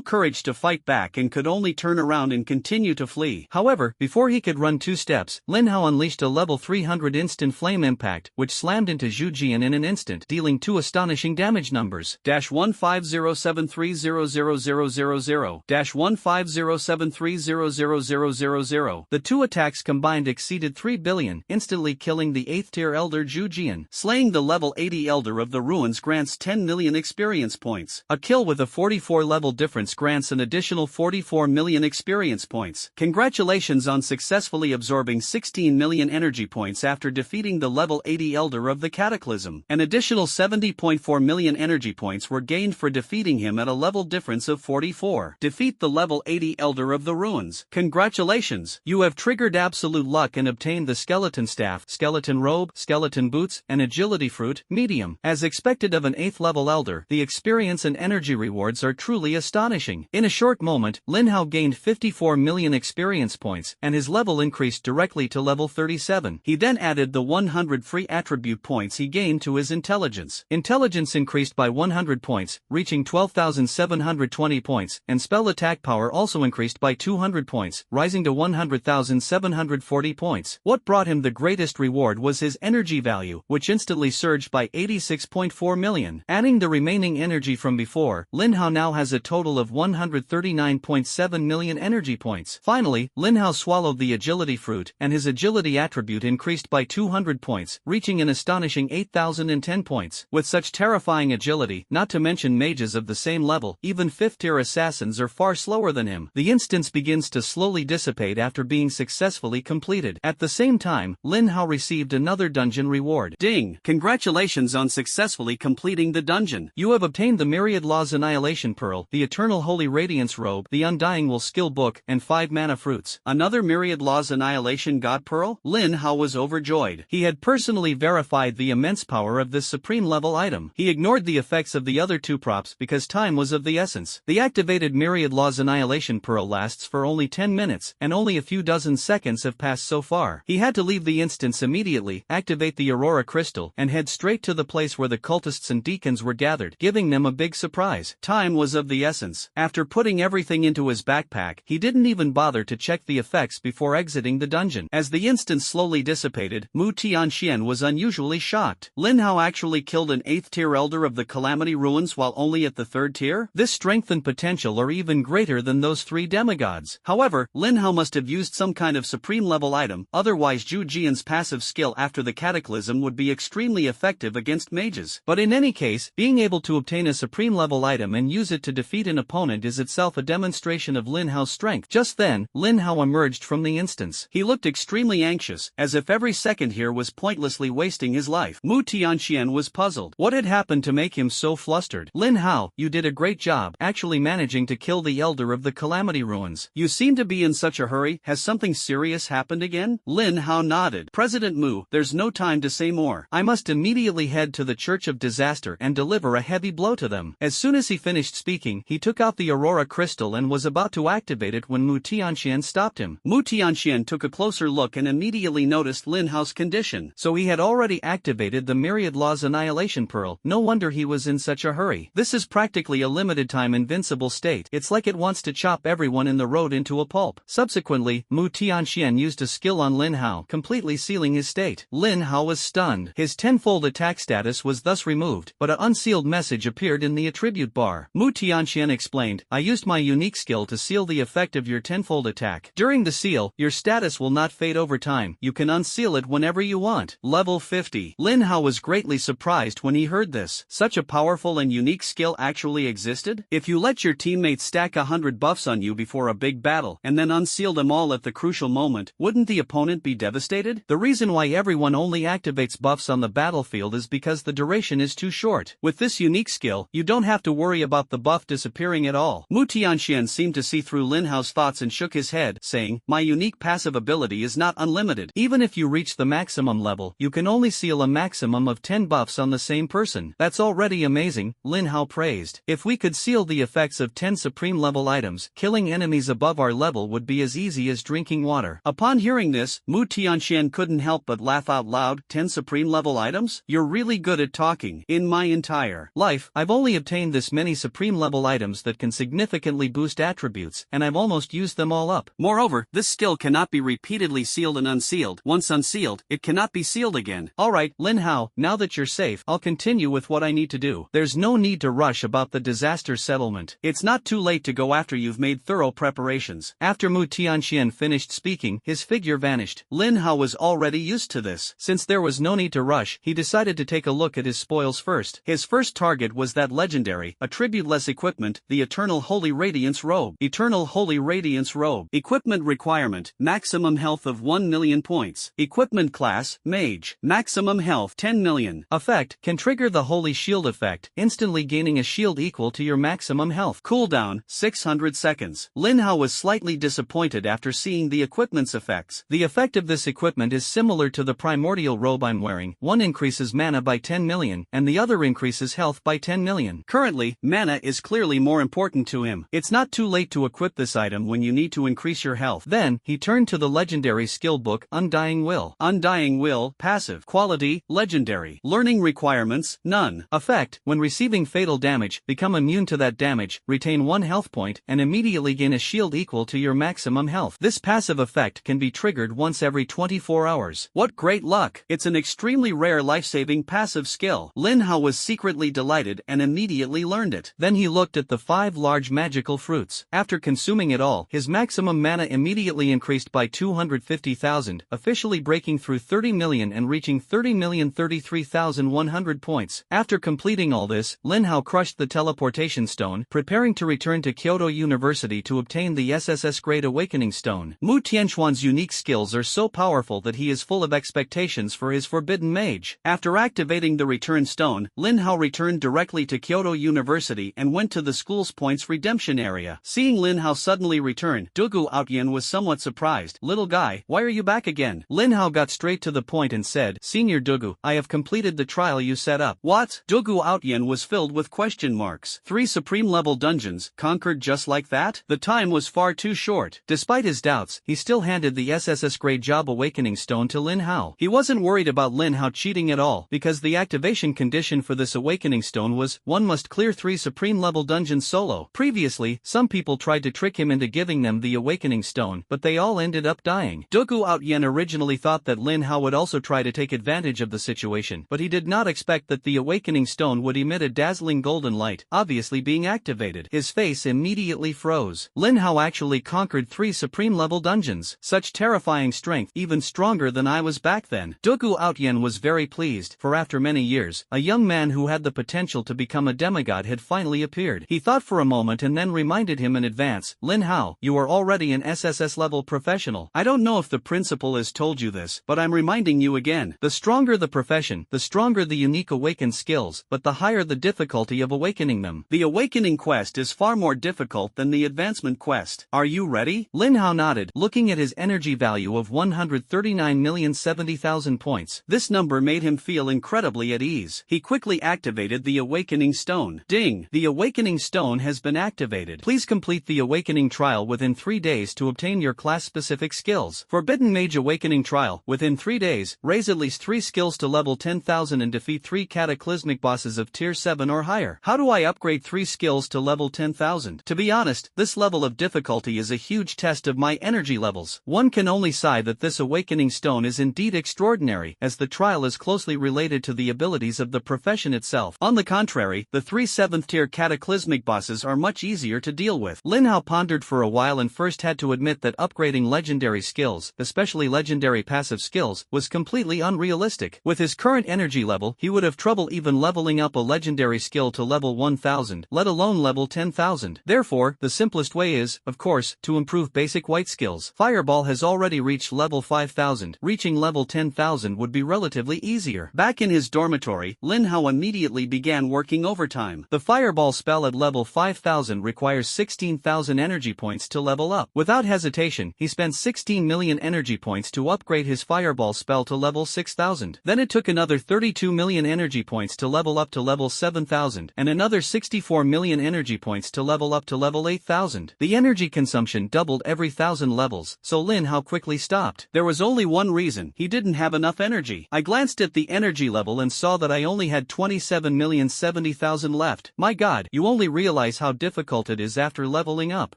courage to fight back and could only turn around and continue to flee. However, before he could run 2 steps, Lin Hao unleashed a level 300 instant flame impact, which slammed into Zhu Jian in an instant, dealing 2 astonishing damage numbers. -150730000 -150730000. The 2 attacks combined exceeded 3 billion, instantly killing the 8th-tier elder Zhu Jian. Slaying the level 80 elder of the ruins grants 10 million experience points. A kill with a 44 level difference grants an additional 44 million experience points. Congratulations on successfully absorbing 16 million energy points after defeating the level 80 elder of the Cataclysm. An additional 70.4 million energy points were gained for defeating him at a level difference of 44. Defeat the level 80 elder of the ruins. Congratulations! You have triggered absolute luck and obtained the skeleton staff, skeleton robe, skeleton boots, and agility fruit, medium. As expected of an 8th level elder, the experience and energy rewards are truly astonishing. In a short moment, Lin Hao gained 54 million experience points, and his level increased directly to level 37. He then added the 100 free attribute points he gained to his intelligence. Intelligence increased by 100 points, reaching 12,720 points, and spell attack power also increased by 200 points, rising to 100,740 points. What brought him the greatest reward was his energy value, which instantly surged by 86.4 million. Adding the remaining energy from before, Lin Hao now has a total of 139.7 million energy points. Finally, Lin Hao swallowed the agility fruit, and his agility attribute increased by 200 points, reaching an astonishing 8,010 points. With such terrifying agility, not to mention mages of the same level, even 5th-tier assassins are far slower than him. The instance begins to slowly dissipate after being successfully completed. At the same time, Lin Hao received another dungeon reward. Ding! Congratulations on successfully completing the dungeon. You have obtained the Myriad Law's Annihilation Pearl, the Eternal Holy Radiance Robe, the Undying Will Skill Book, and 5 mana fruits. Another Myriad Law's Annihilation God Pearl? Lin Hao was overjoyed. He had personally verified the immense power of this supreme level item. He ignored the effects of the other 2 props because time was of the essence. The activated Myriad Law's Annihilation Pearl pearl lasts for only 10 minutes, and only a few dozen seconds have passed so far. He had to leave the instance immediately, activate the Aurora crystal, and head straight to the place where the cultists and deacons were gathered, giving them a big surprise. Time was of the essence. After putting everything into his backpack, he didn't even bother to check the effects before exiting the dungeon. As the instance slowly dissipated, Mu Tianxian was unusually shocked. Lin Hao actually killed an 8th tier elder of the Calamity Ruins while only at the 3rd tier? This strength and potential are even greater than those 3 demigods. However, Lin Hao must have used some kind of supreme level item, otherwise Zhu Jian's passive skill after the cataclysm would be extremely effective against mages. But in any case, being able to obtain a supreme level item and use it to defeat an opponent is itself a demonstration of Lin Hao's strength. Just then, Lin Hao emerged from the instance. He looked extremely anxious, as if every second here was pointlessly wasting his life. Mu Tianxian was puzzled. What had happened to make him so flustered? Lin Hao, you did a great job, actually managing to kill the elder of the Calamity Ruins. You seem to be in such a hurry. Has something serious happened again? Lin Hao nodded. President Mu, there's no time to say more. I must immediately head to the Church of Disaster and deliver a heavy blow to them. As soon as he finished speaking, he took out the Aurora crystal and was about to activate it when Mu Tianxian stopped him. Mu Tianxian took a closer look and immediately noticed Lin Hao's condition. So he had already activated the Myriad Law's Annihilation Pearl. No wonder he was in such a hurry. This is practically a limited time invincible state. It's like it wants to chop everyone in the road into a pulp. Subsequently, Mu Tianxian used a skill on Lin Hao, completely sealing his state. Lin Hao was stunned. His tenfold attack status was thus removed, but an unsealed message appeared in the attribute bar. Mu Tianxian explained, I used my unique skill to seal the effect of your tenfold attack. During the seal, your status will not fade over time. You can unseal it whenever you want. Level 50. Lin Hao was greatly surprised when he heard this. Such a powerful and unique skill actually existed? If you let your teammates stack 100 buffs on you before a big battle, and then unseal them all at the crucial moment, wouldn't the opponent be devastated? The reason why everyone only activates buffs on the battlefield is because the duration is too short. With this unique skill, you don't have to worry about the buff disappearing at all. Mu Tianxian seemed to see through Lin Hao's thoughts and shook his head, saying, my unique passive ability is not unlimited. Even if you reach the maximum level, you can only seal a maximum of 10 buffs on the same person. That's already amazing, Lin Hao praised. If we could seal the effects of 10 supreme level items, killing enemies above our level would be as easy as drinking water. Upon hearing this, Mu Tianxian couldn't help but laugh out loud. 10 supreme level items? You're really good at talking. In my entire life, I've only obtained this many supreme level items that can significantly boost attributes, and I've almost used them all up. Moreover, this skill cannot be repeatedly sealed and unsealed. Once unsealed, it cannot be sealed again. Alright, Lin Hao, now that you're safe, I'll continue with what I need to do. There's no need to rush about the disaster settlement. It's not too late to go after you've made thorough preparations. After Mu Tianxian finished speaking, his figure vanished. Lin Hao was already used to this. Since there was no need to rush, he decided to take a look at his spoils first. His first target was that legendary, attribute-less equipment, the Eternal Holy Radiance Robe. Eternal Holy Radiance Robe. Equipment requirement, maximum health of 1 million points. Equipment class, Mage. Maximum health, 10 million. Effect, can trigger the Holy Shield effect, instantly gaining a shield equal to your maximum health. Cooldown, 600 seconds. Lin Hao was slightly disappointed after seeing the equipment's effects. The effect of this equipment is similar to the primordial robe I'm wearing. One increases mana by 10 million, and the other increases health by 10 million. Currently, mana is clearly more important to him. It's not too late to equip this item when you need to increase your health. Then, he turned to the legendary skill book, Undying Will. Undying Will, passive. Quality, legendary. Learning requirements, none. Effect, when receiving fatal damage, become immune to that damage, retain 1 health point, and immediately gain a shield equal to your maximum health. This passive effect can be triggered once every 24 hours. What great luck! It's an extremely rare life-saving passive skill. Lin Hao was secretly delighted and immediately learned it. Then he looked at the 5 large magical fruits. After consuming it all, his maximum mana immediately increased by 250,000, officially breaking through 30 million and reaching 30,033,100 points. After completing all this, Lin Hao crushed the teleportation stone, preparing to return to Kyoto University to obtain the SSS Great Awakening Stone. Mu Tianxuan's unique skills are so powerful that he is full of expectations for his forbidden mage. After activating the return stone, Lin Hao returned directly to Kyoto University and went to the school's points redemption area. Seeing Lin Hao suddenly return, Dugu Outyan was somewhat surprised. Little guy, why are you back again? Lin Hao got straight to the point and said, Senior Dugu, I have completed the trial you set up. What? Dugu Outyan was filled with question marks. 3 supreme level dungeons, conquered just like that? that? The time was far too short. Despite his doubts, he still handed the SSS grade job awakening stone to Lin Hao. He wasn't worried about Lin Hao cheating at all, because the activation condition for this awakening stone was, one must clear 3 supreme level dungeons solo. Previously, some people tried to trick him into giving them the awakening stone, but they all ended up dying. Dogu Outyen originally thought that Lin Hao would also try to take advantage of the situation, but he did not expect that the awakening stone would emit a dazzling golden light, obviously being activated. His face immediately froze. Lin Hao actually conquered 3 supreme level dungeons. Such terrifying strength, even stronger than I was back then. Dogu Outyen was very pleased, for after many years, a young man who had the potential to become a demigod had finally appeared. He thought for a moment and then reminded him in advance, Lin Hao, you are already an SSS level professional. I don't know if the principal has told you this, but I'm reminding you again. The stronger the profession, the stronger the unique awakened skills, but the higher the difficulty of awakening them. The awakening quest is far more difficult than the advancement quest. Are you ready? Lin Hao nodded, looking at his energy value of 139,070,000 points. This number made him feel incredibly at ease. He quickly activated the awakening stone. Ding! The awakening stone has been activated. Please complete the awakening trial within 3 days to obtain your class-specific skills. Forbidden Mage Awakening Trial. Within 3 days, raise at least 3 skills to level 10,000 and defeat 3 cataclysmic bosses of tier 7 or higher. How do I upgrade 3 skills to level 10,000? To be honest, this level of difficulty is a huge test of my energy levels. One can only sigh that this awakening stone is indeed extraordinary, as the trial is closely related to the abilities of the profession itself. On the contrary, the 3 7th tier cataclysmic bosses are much easier to deal with. Lin Hao pondered for a while and first had to admit that upgrading legendary skills, especially legendary passive skills, was completely unrealistic. With his current energy level, he would have trouble even leveling up a legendary skill to level 1000, let alone level 10,000. Therefore, the simplest way is, of course, to improve basic white skills. Fireball has already reached level 5000. Reaching level 10,000 would be relatively easier. Back in his dormitory, Lin Hao immediately began working overtime. The Fireball spell at level 5000 requires 16,000 energy points to level up. Without hesitation, he spent 16 million energy points to upgrade his Fireball spell to level 6000. Then it took another 32 million energy points to level up to level 7000, and another 64 million energy points to level up to level 8000. The energy consumption doubled every 1000 levels, so Lin Hao quickly stopped. There was only one reason: he didn't have enough energy. I glanced at the energy level and saw that I only had 27,070,000 left. My god, you only realize how difficult it is after leveling up.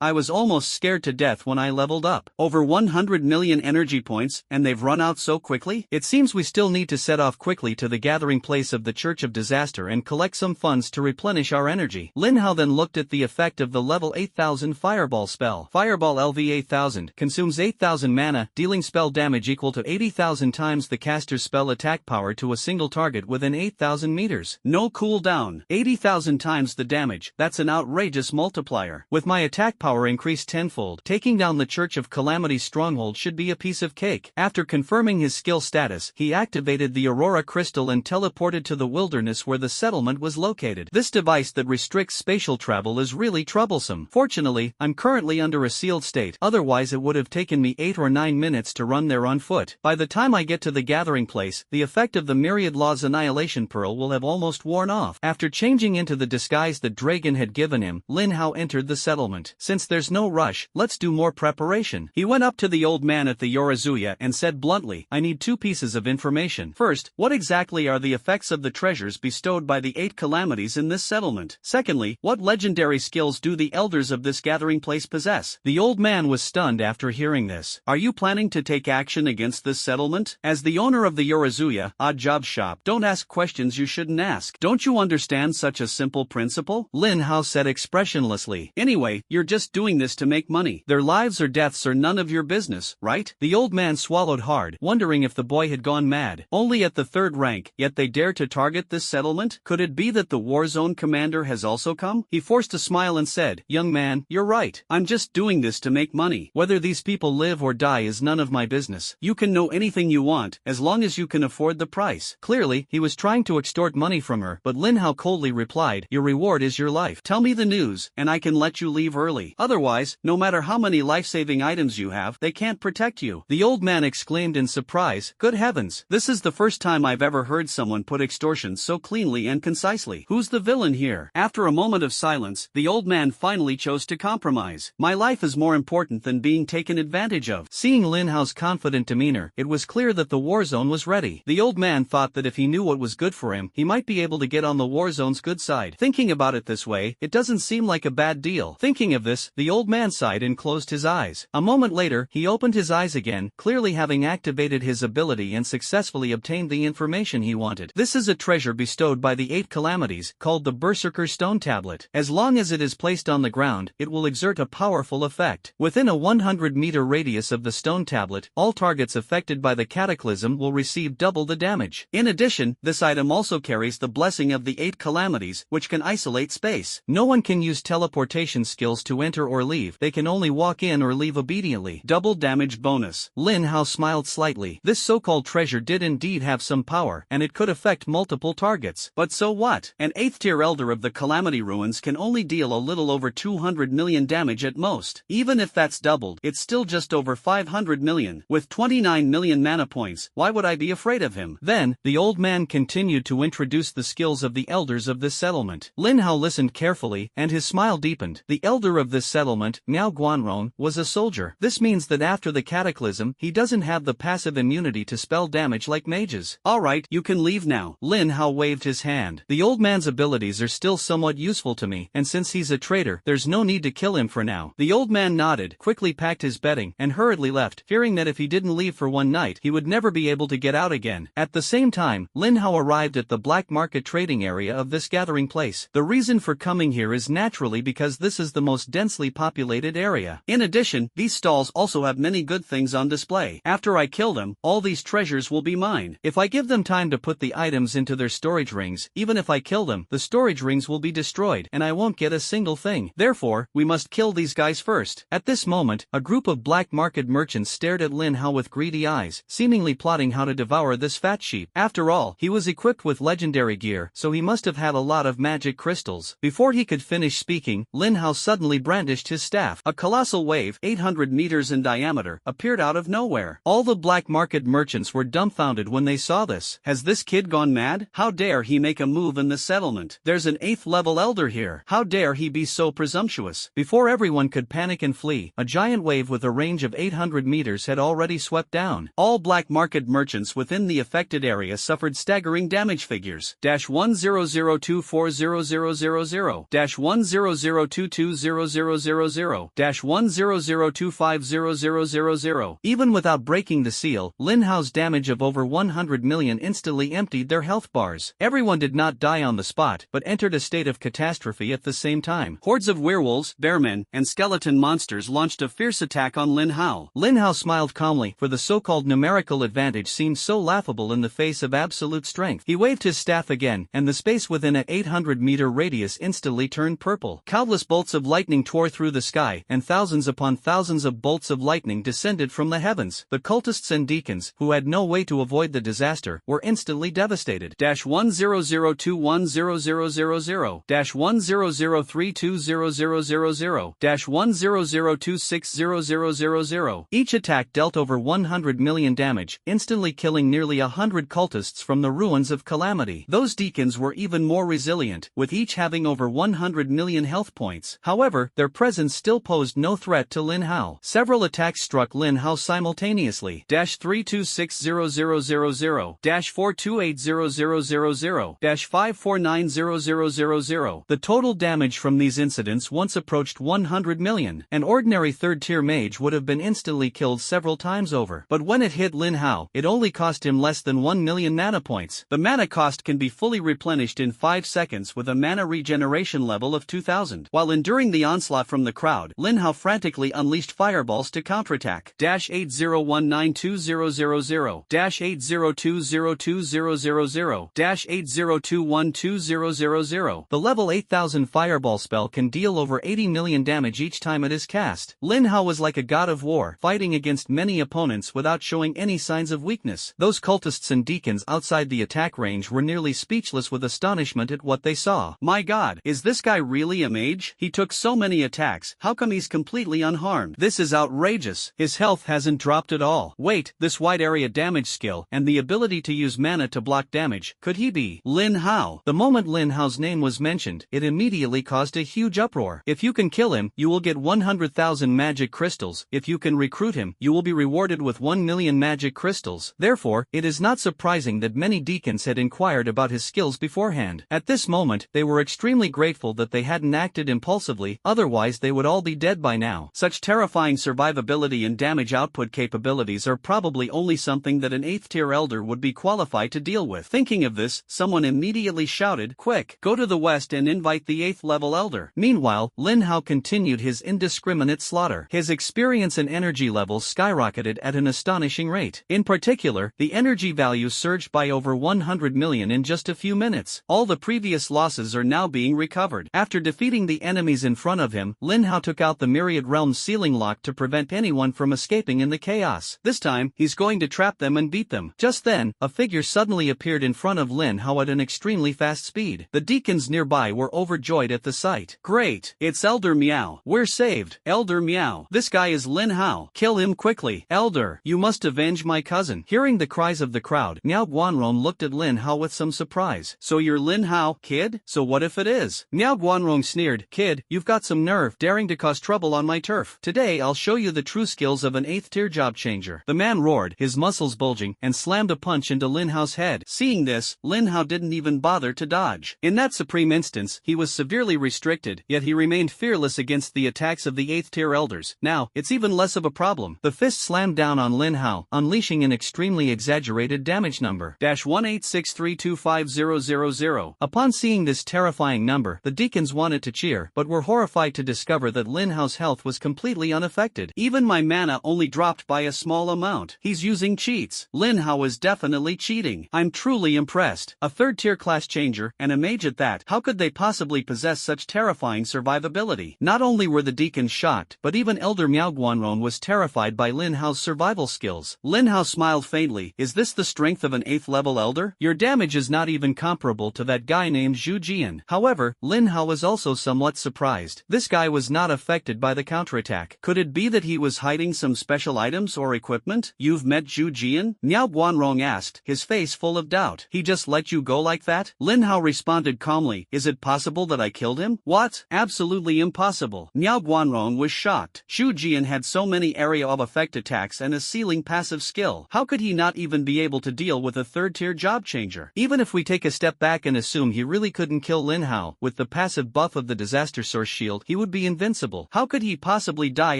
I was almost scared to death when I leveled up. Over 100 million energy points, and they've run out so quickly? It seems we still need to set off quickly to the gathering place of the Church of Disaster and collect some funds to replenish our energy. Lin Hao then looked at the effect of the level 8000 Fireball spell. Fireball LV 8000 consumes 8000 mana, dealing spell damage equal to 80,000 times the caster's spell attack power to a single target within 8,000 meters. No cooldown. 80,000 times the damage. That's an outrageous multiplier. With my attack power increased tenfold, taking down the Church of Calamity's stronghold should be a piece of cake. After confirming his skill status, he activated the Aurora Crystal and teleported to the wilderness where the settlement was located. This device that restricts spatial travel is really troublesome. Fortunately, I'm currently under a sealed state, otherwise it would have taken me 8 or 9 minutes to run there on foot. By the time I get to the gathering place, the effect of the Myriad Law's Annihilation Pearl will have almost worn off. After changing into the disguise that Dragon had given him, Lin Hao entered the settlement. Since there's no rush, let's do more preparation. He went up to the old man at the Yorazuya and said bluntly, I need 2 pieces of information. First, what exactly are the effects of the treasures bestowed by the 8 calamities in this settlement? Secondly, what legendary skills do the elders of this gathering place possess? The old man was stunned after hearing this. Are you planning to take action against this settlement? As the owner of the Yorazuya, odd job shop, don't ask questions you shouldn't ask. Don't you understand such a simple principle? Lin Hao said expressionlessly. Anyway, you're just doing this to make money. Their lives or deaths are none of your business, right? The old man swallowed hard, wondering if the boy had gone mad. Only at the 3rd rank, yet they dare to target this settlement? Could it be that the war zone commander has also come? He forced a smile and said, young man, you're right. I'm just doing this to make money. Whether these people live or die is none of my business. You can know anything you want, as long as you can afford the price. Clearly, he was trying to extort money from her, but Lin Hao coldly replied, your reward is your life. Tell me the news, and I can let you leave early. Otherwise, no matter how many life-saving items you have, they can't protect you. The old man exclaimed in surprise, good heavens, this is the first time I've ever heard someone put extortion so cleanly and concisely. Who's the villain here? After a moment of silence, the old man finally chose chose to compromise. My life is more important than being taken advantage of. Seeing Lin Hao's confident demeanor, it was clear that the war zone was ready. The old man thought that if he knew what was good for him, he might be able to get on the war zone's good side. Thinking about it this way, it doesn't seem like a bad deal. Thinking of this, the old man sighed and closed his eyes. A moment later, he opened his eyes again, clearly having activated his ability and successfully obtained the information he wanted. This is a treasure bestowed by the 8 calamities, called the Berserker Stone Tablet. As long as it is placed on the ground, it will exert a powerful effect. Within a 100-meter radius of the stone tablet, all targets affected by the cataclysm will receive double the damage. In addition, this item also carries the blessing of the 8 calamities, which can isolate space. No one can use teleportation skills to enter or leave, they can only walk in or leave obediently. Double damage bonus. Lin Hao smiled slightly. This so-called treasure did indeed have some power, and it could affect multiple targets. But so what? An 8th-tier elder of the Calamity Ruins can only deal a little over 200 million damage at most. Even if that's doubled, it's still just over 500 million. With 29 million mana points, why would I be afraid of him? Then, the old man continued to introduce the skills of the elders of this settlement. Lin Hao listened carefully, and his smile deepened. The elder of this settlement, Miao Guanron, was a soldier. This means that after the cataclysm, he doesn't have the passive immunity to spell damage like mages. Alright, you can leave now. Lin Hao waved his hand. The old man's abilities are still somewhat useful to me, and since he's a traitor, there's no need to kill him for now. The old man nodded, quickly packed his bedding, and hurriedly left, fearing that if he didn't leave for one night, he would never be able to get out again. At the same time, Lin Hao arrived at the black market trading area of this gathering place. The reason for coming here is naturally because this is the most densely populated area. In addition, these stalls also have many good things on display. After I kill them, all these treasures will be mine. If I give them time to put the items into their storage rings, even if I kill them, the storage rings will be destroyed, and I won't get a single thing. Therefore, we must kill these guys first. At this moment, a group of black market merchants stared at Lin Hao with greedy eyes, seemingly plotting how to devour this fat sheep. After all, he was equipped with legendary gear, so he must have had a lot of magic crystals. Before he could finish speaking, Lin Hao suddenly brandished his staff. A colossal wave, 800 meters in diameter, appeared out of nowhere. All the black market merchants were dumbfounded when they saw this. Has this kid gone mad? How dare he make a move in the settlement? There's an 8th level elder here. How dare he be so presumptuous? Before everyone could panic and flee, a giant wave with a range of 800 meters had already swept down. All black market merchants within the affected area suffered staggering damage figures. -100240000, -100220000, -100250000. Even without breaking the seal, Lin Hao's damage of over 100 million instantly emptied their health bars. Everyone did not die on the spot, but entered a state of catastrophe at the same time. Hordes of werewolves, bearmen, and skeleton monsters launched a fierce attack on Lin Hao. Lin Hao smiled calmly, for the so-called numerical advantage seemed so laughable in the face of absolute strength. He waved his staff again, and the space within an 800-meter radius instantly turned purple. Countless bolts of lightning tore through the sky, and thousands upon thousands of bolts of lightning descended from the heavens. The cultists and deacons, who had no way to avoid the disaster, were instantly devastated. -100210000, -100320000, -100260000. Each attack dealt over 100 million damage, instantly killing nearly 100 cultists from the ruins of Calamity. Those deacons were even more resilient, with each having over 100 million health points. However, their presence still posed no threat to Lin Hao. Several attacks struck Lin Hao simultaneously. -3260000, -4280000, -549000. The total damage from these incidents once approached 100 million. An ordinary 3rd-tier mage would have been instantly killed several times over. But when it hit Lin Hao, it only cost him less than 1 million mana points. The mana cost can be fully replenished in 5 seconds with a mana regeneration level of 2000. While enduring the onslaught from the crowd, Lin Hao frantically unleashed fireballs to counterattack. -80192000, -80202000, -80212000. The level 8000 fireball spell can deal over 80 million damage each time it is cast. Lin Hao was like a god of war, fighting against many opponents without showing any signs of weakness. Those cultists and deacons outside the attack range were nearly speechless with astonishment at what they saw. My god, is this guy really a mage? He took so many attacks, how come he's completely unharmed? This is outrageous. His health hasn't dropped at all. Wait, this wide area damage skill, and the ability to use mana to block damage, could he be Lin Hao? The moment Lin Hao's name was mentioned, it immediately caused a huge uproar. If you can kill him, you will get 100,000 magic crystals. If you can recruit him, you will be rewarded with 1 million magic crystals. Therefore, it is not surprising that many deacons had inquired about his skills beforehand. At this moment, they were extremely grateful that they hadn't acted impulsively, otherwise they would all be dead by now. Such terrifying survivability and damage output capabilities are probably only something that an 8th tier elder would be qualified to deal with. Thinking of this, someone immediately shouted, "Quick, go to the west and invite the 8th level elder." Meanwhile, Lin Hao continued his indiscriminate slaughter. His experience and energy levels skyrocketed at an astonishing rate. In particular, the energy value surged by over 100 million in just a few minutes. All the previous losses are now being recovered. After defeating the enemies in front of him, Lin Hao took out the Myriad Realms sealing lock to prevent anyone from escaping in the chaos. This time, he's going to trap them and beat them. Just then, a figure suddenly appeared in front of Lin Hao at an extremely fast speed. The deacons nearby were overjoyed at the sight. "Great! It's Elder Miao. We're saved. Elder Miao. This guy is Lin Hao. Kill him quickly. Elder, you must avenge my cousin." Hearing the cries of the crowd, Miao Guanrong looked at Lin Hao with some surprise. "So you're Lin Hao, kid? So what if it is?" Miao Guanrong sneered, "Kid, you've got some nerve daring to cause trouble on my turf. Today I'll show you the true skills of an 8th tier job changer." The man roared, his muscles bulging, and slammed a punch into Lin Hao's head. Seeing this, Lin Hao didn't even bother to dodge. In that supreme instance, he was severely restricted, yet he remained fearless against the attacks of the 8th tier elders. Now, it's even less of a problem. The fist slammed down on Lin Hao, unleashing an extremely exaggerated damage number. -186325000. Upon seeing this terrifying number, the deacons wanted to cheer, but were horrified to discover that Lin Hao's health was completely unaffected. Even my mana only dropped by a small amount. He's using cheats. Lin Hao is definitely cheating. I'm truly impressed. A 3rd tier class changer, and a mage at that. How could they possibly possess such terrifying survivability? Not only were the deacons shocked, but even Elder Miao Guanrong was terrified by Lin Hao's survival skills. Lin Hao smiled faintly. "Is this the strength of an 8th level elder? Your damage is not even comparable to that guy named Zhu Jian." However, Lin Hao was also somewhat surprised. This guy was not affected by the counterattack. Could it be that he was hiding some special items or equipment? "You've met Zhu Jian?" Miao Guanrong asked, his face full of doubt. "He just let you go like that?" Lin Hao responded calmly, "Is it possible that I killed him?" "What? Absolutely impossible." Miao Guanrong was shocked. Zhu Jian had so many area of effect attacks and a ceiling passive skill. How could he not even be able to deal with a 3rd tier job changer? Even if we take a step back and assume he really couldn't kill Lin Hao, with the passive buff of the disaster source shield, he would be invincible. How could he possibly die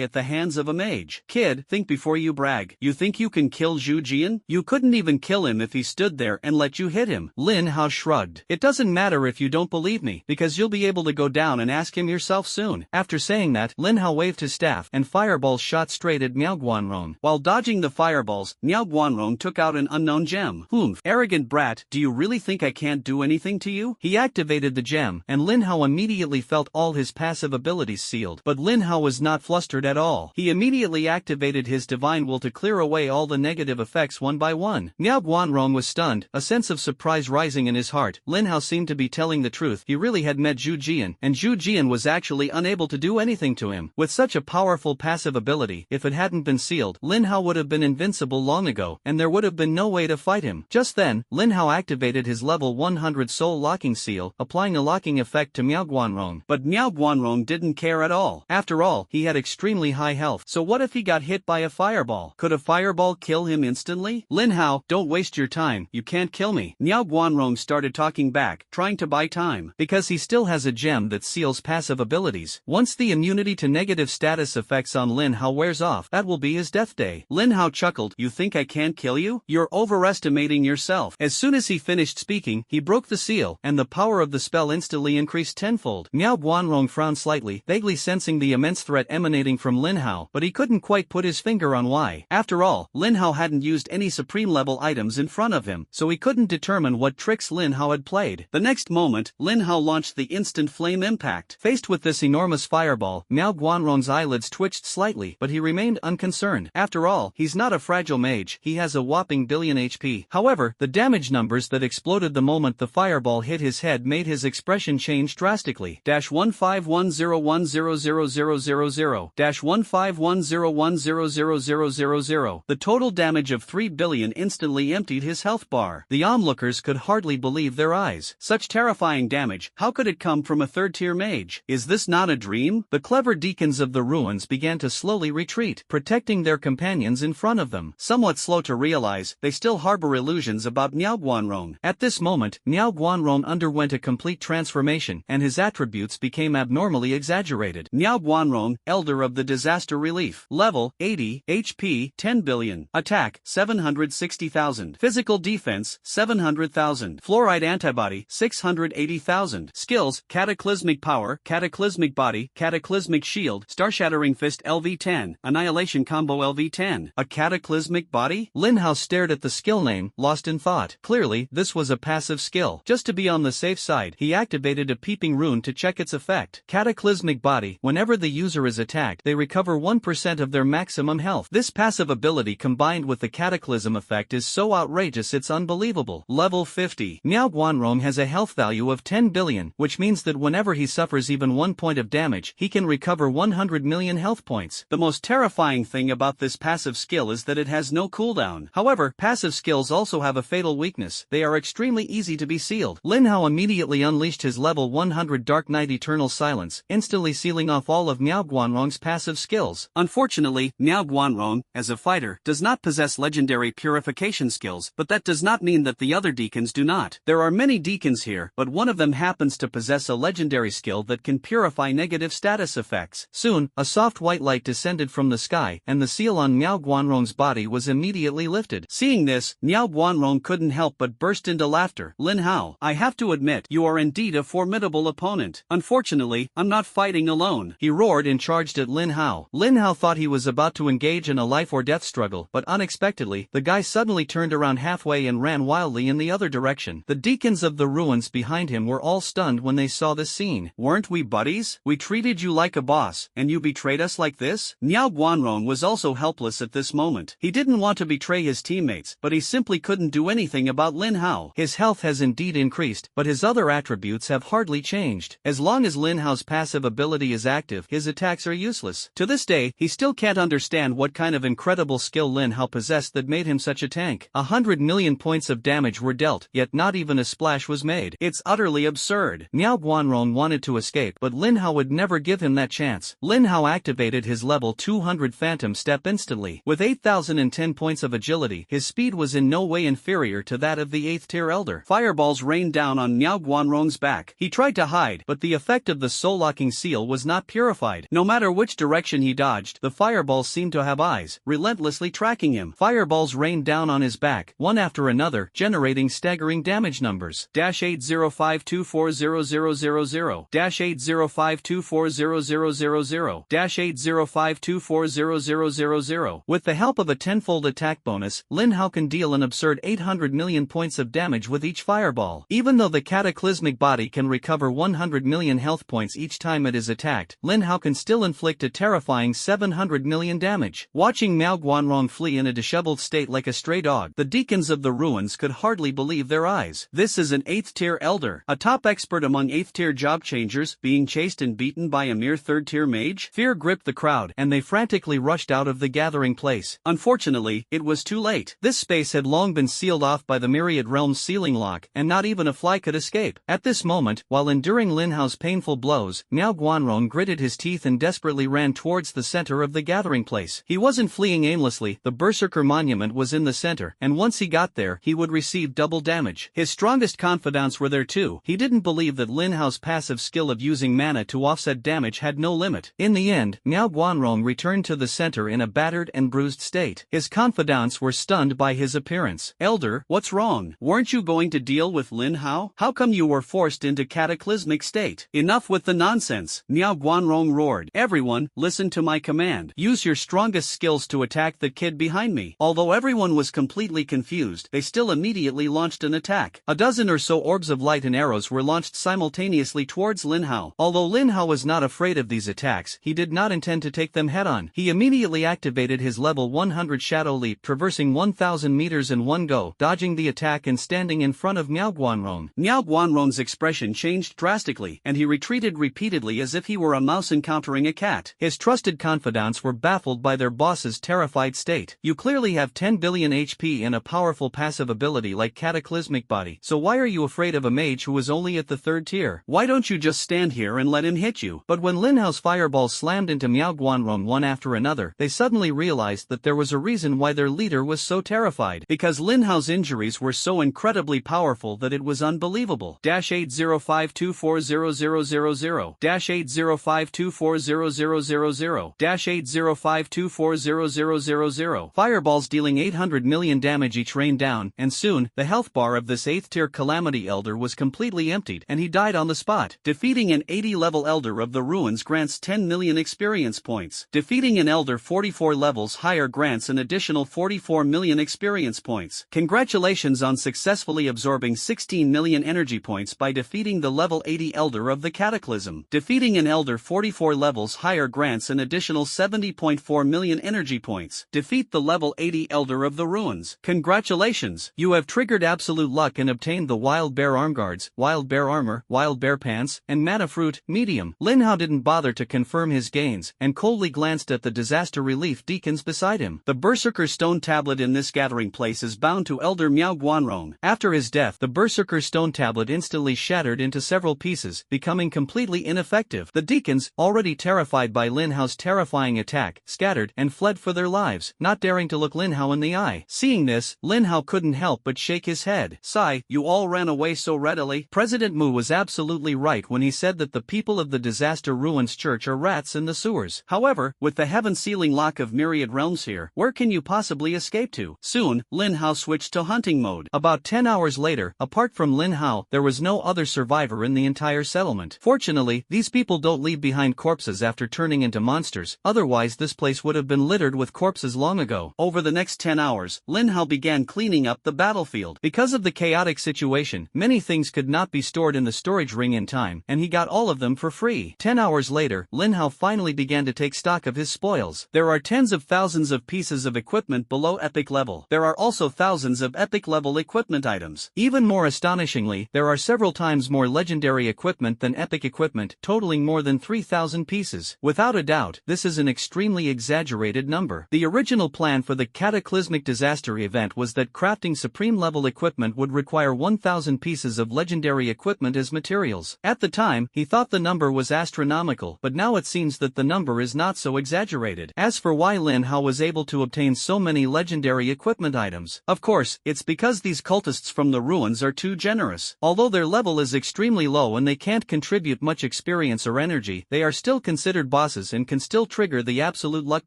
at the hands of a mage? "Kid, think before you brag. You think you can kill Zhu Jian? You couldn't even kill him if he stood there and let you hit him." Lin Hao shrugged. "It doesn't matter if you don't believe me, because you'll be able to go down and ask him yourself soon." After saying that, Lin Hao waved his staff, and fireballs shot straight at Miao Guanrong. While dodging the fireballs, Miao Guanrong took out an unknown gem. "Humph, arrogant brat, do you really think I can't do anything to you?" He activated the gem, and Lin Hao immediately felt all his passive abilities sealed. But Lin Hao was not flustered at all. He immediately activated his divine will to clear away all the negative effects one by one. Miao Guanrong was stunned, a sense of surprise rising in his heart. Lin Hao seemed to be telling the truth. He really had met Zhu Jian, and Zhu Jian was actually unable to do anything to him. With such a powerful passive ability, if it hadn't been sealed, Lin Hao would have been invincible long ago, and there would have been no way to fight him. Just then, Lin Hao activated his level 100 soul locking seal, applying a locking effect to Miao Guanrong. But Miao Guanrong didn't care at all. After all, he had extremely high health, so what if he got hit by a fireball? Could a fireball kill him instantly? "Lin Hao, don't waste your time. You can't kill me." Miao Guanrong started talking back, trying to buy time. Because he still has a gem that seals passive abilities. Once the immunity to negative status effects on Lin Hao wears off, that will be his death day. Lin Hao chuckled. "You think I can't kill you? You're overestimating yourself." As soon as he finished speaking, he broke the seal, and the power of the spell instantly increased tenfold. Miao Guanrong frowned slightly, vaguely sensing the immense threat emanating from Lin Hao, but he couldn't quite put his finger on why. After all, Lin Hao hadn't used any supreme level items in front of him, so he couldn't determine what tricks Lin Hao had played. The next moment, Lin Hao launched the instant flame impact. Faced with this enormous fireball, Miao Guanrong's eyelids twitched slightly, but he remained unconcerned. After all, he's not a fragile mage, he has a whopping billion HP. However, the damage numbers that exploded the moment the fireball hit his head made his expression change drastically. -151010000 -151010000. The total damage of 3 billion instantly emptied his health bar. The onlookers could hardly believe their eyes. Such terrifying damage, how could it come from a 3rd tier mage? Is Is this not a dream? The clever deacons of the ruins began to slowly retreat, protecting their companions in front of them. Somewhat slow to realize, they still harbor illusions about Miao Guanrong. At this moment, Miao Guanrong underwent a complete transformation, and his attributes became abnormally exaggerated. Miao Guanrong, Elder of the Disaster Relief. Level, 80, HP, 10 billion. Attack, 760,000. Physical defense, 700,000. Fluoride antibody, 680,000. Skills, Cataclysmic Power, Cataclysmic Body, Cataclysmic Shield, Star-Shattering Fist LV10, Annihilation Combo LV10. A Cataclysmic Body? Lin Hao stared at the skill name, lost in thought. Clearly, this was a passive skill. Just to be on the safe side, he activated a peeping rune to check its effect. Cataclysmic Body. Whenever the user is attacked, they recover 1% of their maximum health. This passive ability combined with the Cataclysm effect is so outrageous it's unbelievable. Level 50. Miao Guanrong has a health value of 10 billion, which means that whenever he suffers even 1 point of damage, he can recover 100 million health points. The most terrifying thing about this passive skill is that it has no cooldown. However, passive skills also have a fatal weakness. They are extremely easy to be sealed. Lin Hao immediately unleashed his level 100 Dark Knight Eternal Silence, instantly sealing off all of Miao Guanrong's passive skills. Unfortunately, Miao Guanrong, as a fighter, does not possess legendary purification skills, but that does not mean that the other deacons do not. There are many deacons here, but one of them happens to possess a legendary skill that can purify negative status effects. Soon, a soft white light descended from the sky, and the seal on Miao Guanrong's body was immediately lifted. Seeing this, Miao Guanrong couldn't help but burst into laughter. Lin Hao, I have to admit, you are indeed a formidable opponent. Unfortunately, I'm not fighting alone. He roared and charged at Lin Hao. Lin Hao thought he was about to engage in a life or death struggle, but unexpectedly, the guy suddenly turned around halfway and ran wildly in the other direction. The deacons of the ruins behind him were all stunned when they saw this scene. Weren't we buddies? We treated you like a boss, and you betrayed us like this? Miao Guanrong was also helpless at this moment. He didn't want to betray his teammates, but he simply couldn't do anything about Lin Hao. His health has indeed increased, but his other attributes have hardly changed. As long as Lin Hao's passive ability is active, his attacks are useless. To this day, he still can't understand what kind of incredible skill Lin Hao possessed that made him such a tank. 100 million points of damage were dealt, yet not even a splash was made. It's utterly absurd. Miao Guanrong wanted to escape, but Lin Hao would never give him that chance. Lin Hao activated his level 200 Phantom Step instantly. With 8,010 points of agility, his speed was in no way inferior to that of the 8th tier elder. Fireballs rained down on Miao Guanrong's back. He tried to hide, but the effect of the soul-locking seal was not purified. No matter which direction he dodged, the fireballs seemed to have eyes, relentlessly tracking him. Fireballs rained down on his back, one after another, generating staggering damage numbers. -8052400000, -8052400000, -8052400000. With the help of a tenfold attack bonus, Lin Hao can deal an absurd 800 million points of damage with each fireball. Even though the cataclysmic body can recover 100 million health points each time it is attacked, Lin Hao can still inflict a terrifying 700 million damage. Watching Miao Guanrong flee in a disheveled state like a stray dog, the deacons of the ruins could hardly believe their eyes. This is an 8th tier elder, a top expert among 8th tier job changers, being chased and beaten by a mere 3rd tier mage? Fear gripped the crowd, and they frantically rushed out of the gathering place. Unfortunately, it was too late. This space had long been sealed off by the Myriad Realm's sealing lock, and not even a fly could escape. At this moment, while enduring Lin Hao's painful blows, Miao Guanrong gritted his teeth and desperately ran towards the center of the gathering place. He wasn't fleeing aimlessly. The Berserker Monument was in the center, and once he got there, he would receive double damage. His strongest confidants were there too. He didn't believe that Lin Hao's passive skill of using mana to offset damage had no limit. In the end, Miao Guanrong returned to the center in a battered and bruised state. His confidants were stunned by his appearance. Elder, what's wrong? Weren't you going to deal with Lin Hao? How come you were forced into cataclysmic state? Enough with the nonsense, Miao Guanrong roared. Everyone, listen to my command. Use your strongest skills to attack the kid behind me. Although everyone was completely confused, they still immediately launched an attack. A dozen or so orbs of light and arrows were launched simultaneously towards Lin Hao. Although Lin Hao was not afraid of these attacks, he did not intend to take them head-on. He immediately activated his level 100 Shadow Leap, traversing 1,000 meters in one go, dodging the attack and standing in front of Miao Guanrong. Miao Guanrong's expression changed drastically, and he retreated repeatedly as if he were a mouse encountering a cat. His trusted confidants were baffled by their boss's terrified state. You clearly have 10 billion HP and a powerful passive ability like Cataclysmic Body, so why are you afraid of a mage who is only at the 3rd tier? Why don't you just stand here here and let him hit you. But when Lin Hao's fireballs slammed into Miao Guanrong one after another, they suddenly realized that there was a reason why their leader was so terrified. Because Lin Hao's injuries were so incredibly powerful that it was unbelievable. 805240000 805240000 805240000 Fireballs dealing 800 million damage each rained down, and soon, the health bar of this 8th tier Calamity Elder was completely emptied and he died on the spot. Defeating an 80-level Elder of the Ruins grants 10 million experience points. Defeating an Elder 44 levels higher grants an additional 44 million experience points. Congratulations on successfully absorbing 16 million energy points by defeating the level 80 Elder of the Cataclysm. Defeating an Elder 44 levels higher grants an additional 70.4 million energy points. Defeat the level 80 Elder of the Ruins. Congratulations! You have triggered absolute luck and obtained the Wild Bear Arm Guards, Wild Bear Armor, Wild Bear Pants, and Mana Fruit, Medium. Lin Hao didn't bother to confirm his gains, and coldly glanced at the disaster relief deacons beside him. The Berserker Stone Tablet in this gathering place is bound to Elder Miao Guanrong. After his death, the Berserker Stone Tablet instantly shattered into several pieces, becoming completely ineffective. The deacons, already terrified by Lin Hao's terrifying attack, scattered and fled for their lives, not daring to look Lin Hao in the eye. Seeing this, Lin Hao couldn't help but shake his head. Sigh, you all ran away so readily. President Mu was absolutely right when he said that the people of the Disaster Ruins Church are rats in the sewers. However, with the heaven sealing lock of myriad realms here, where can you possibly escape to? Soon, Lin Hao switched to hunting mode. About 10 hours later, apart from Lin Hao, there was no other survivor in the entire settlement. Fortunately, these people don't leave behind corpses after turning into monsters, otherwise this place would have been littered with corpses long ago. Over the next 10 hours, Lin Hao began cleaning up the battlefield. Because of the chaotic situation, many things could not be stored in the storage ring in time, and he got all of them for free. 10 hours later, Lin Hao finally began to take stock of his spoils. There are tens of thousands of pieces of equipment below epic level. There are also thousands of epic level equipment items. Even more astonishingly, there are several times more legendary equipment than epic equipment, totaling more than 3,000 pieces. Without a doubt, this is an extremely exaggerated number. The original plan for the Cataclysmic Disaster event was that crafting supreme level equipment would require 1,000 pieces of legendary equipment as materials. At the time, he thought the number was astronomical, but now it seems that the number is not so exaggerated. As for why Lin Hao was able to obtain so many legendary equipment items, of course, it's because these cultists from the ruins are too generous. Although their level is extremely low and they can't contribute much experience or energy, they are still considered bosses and can still trigger the absolute luck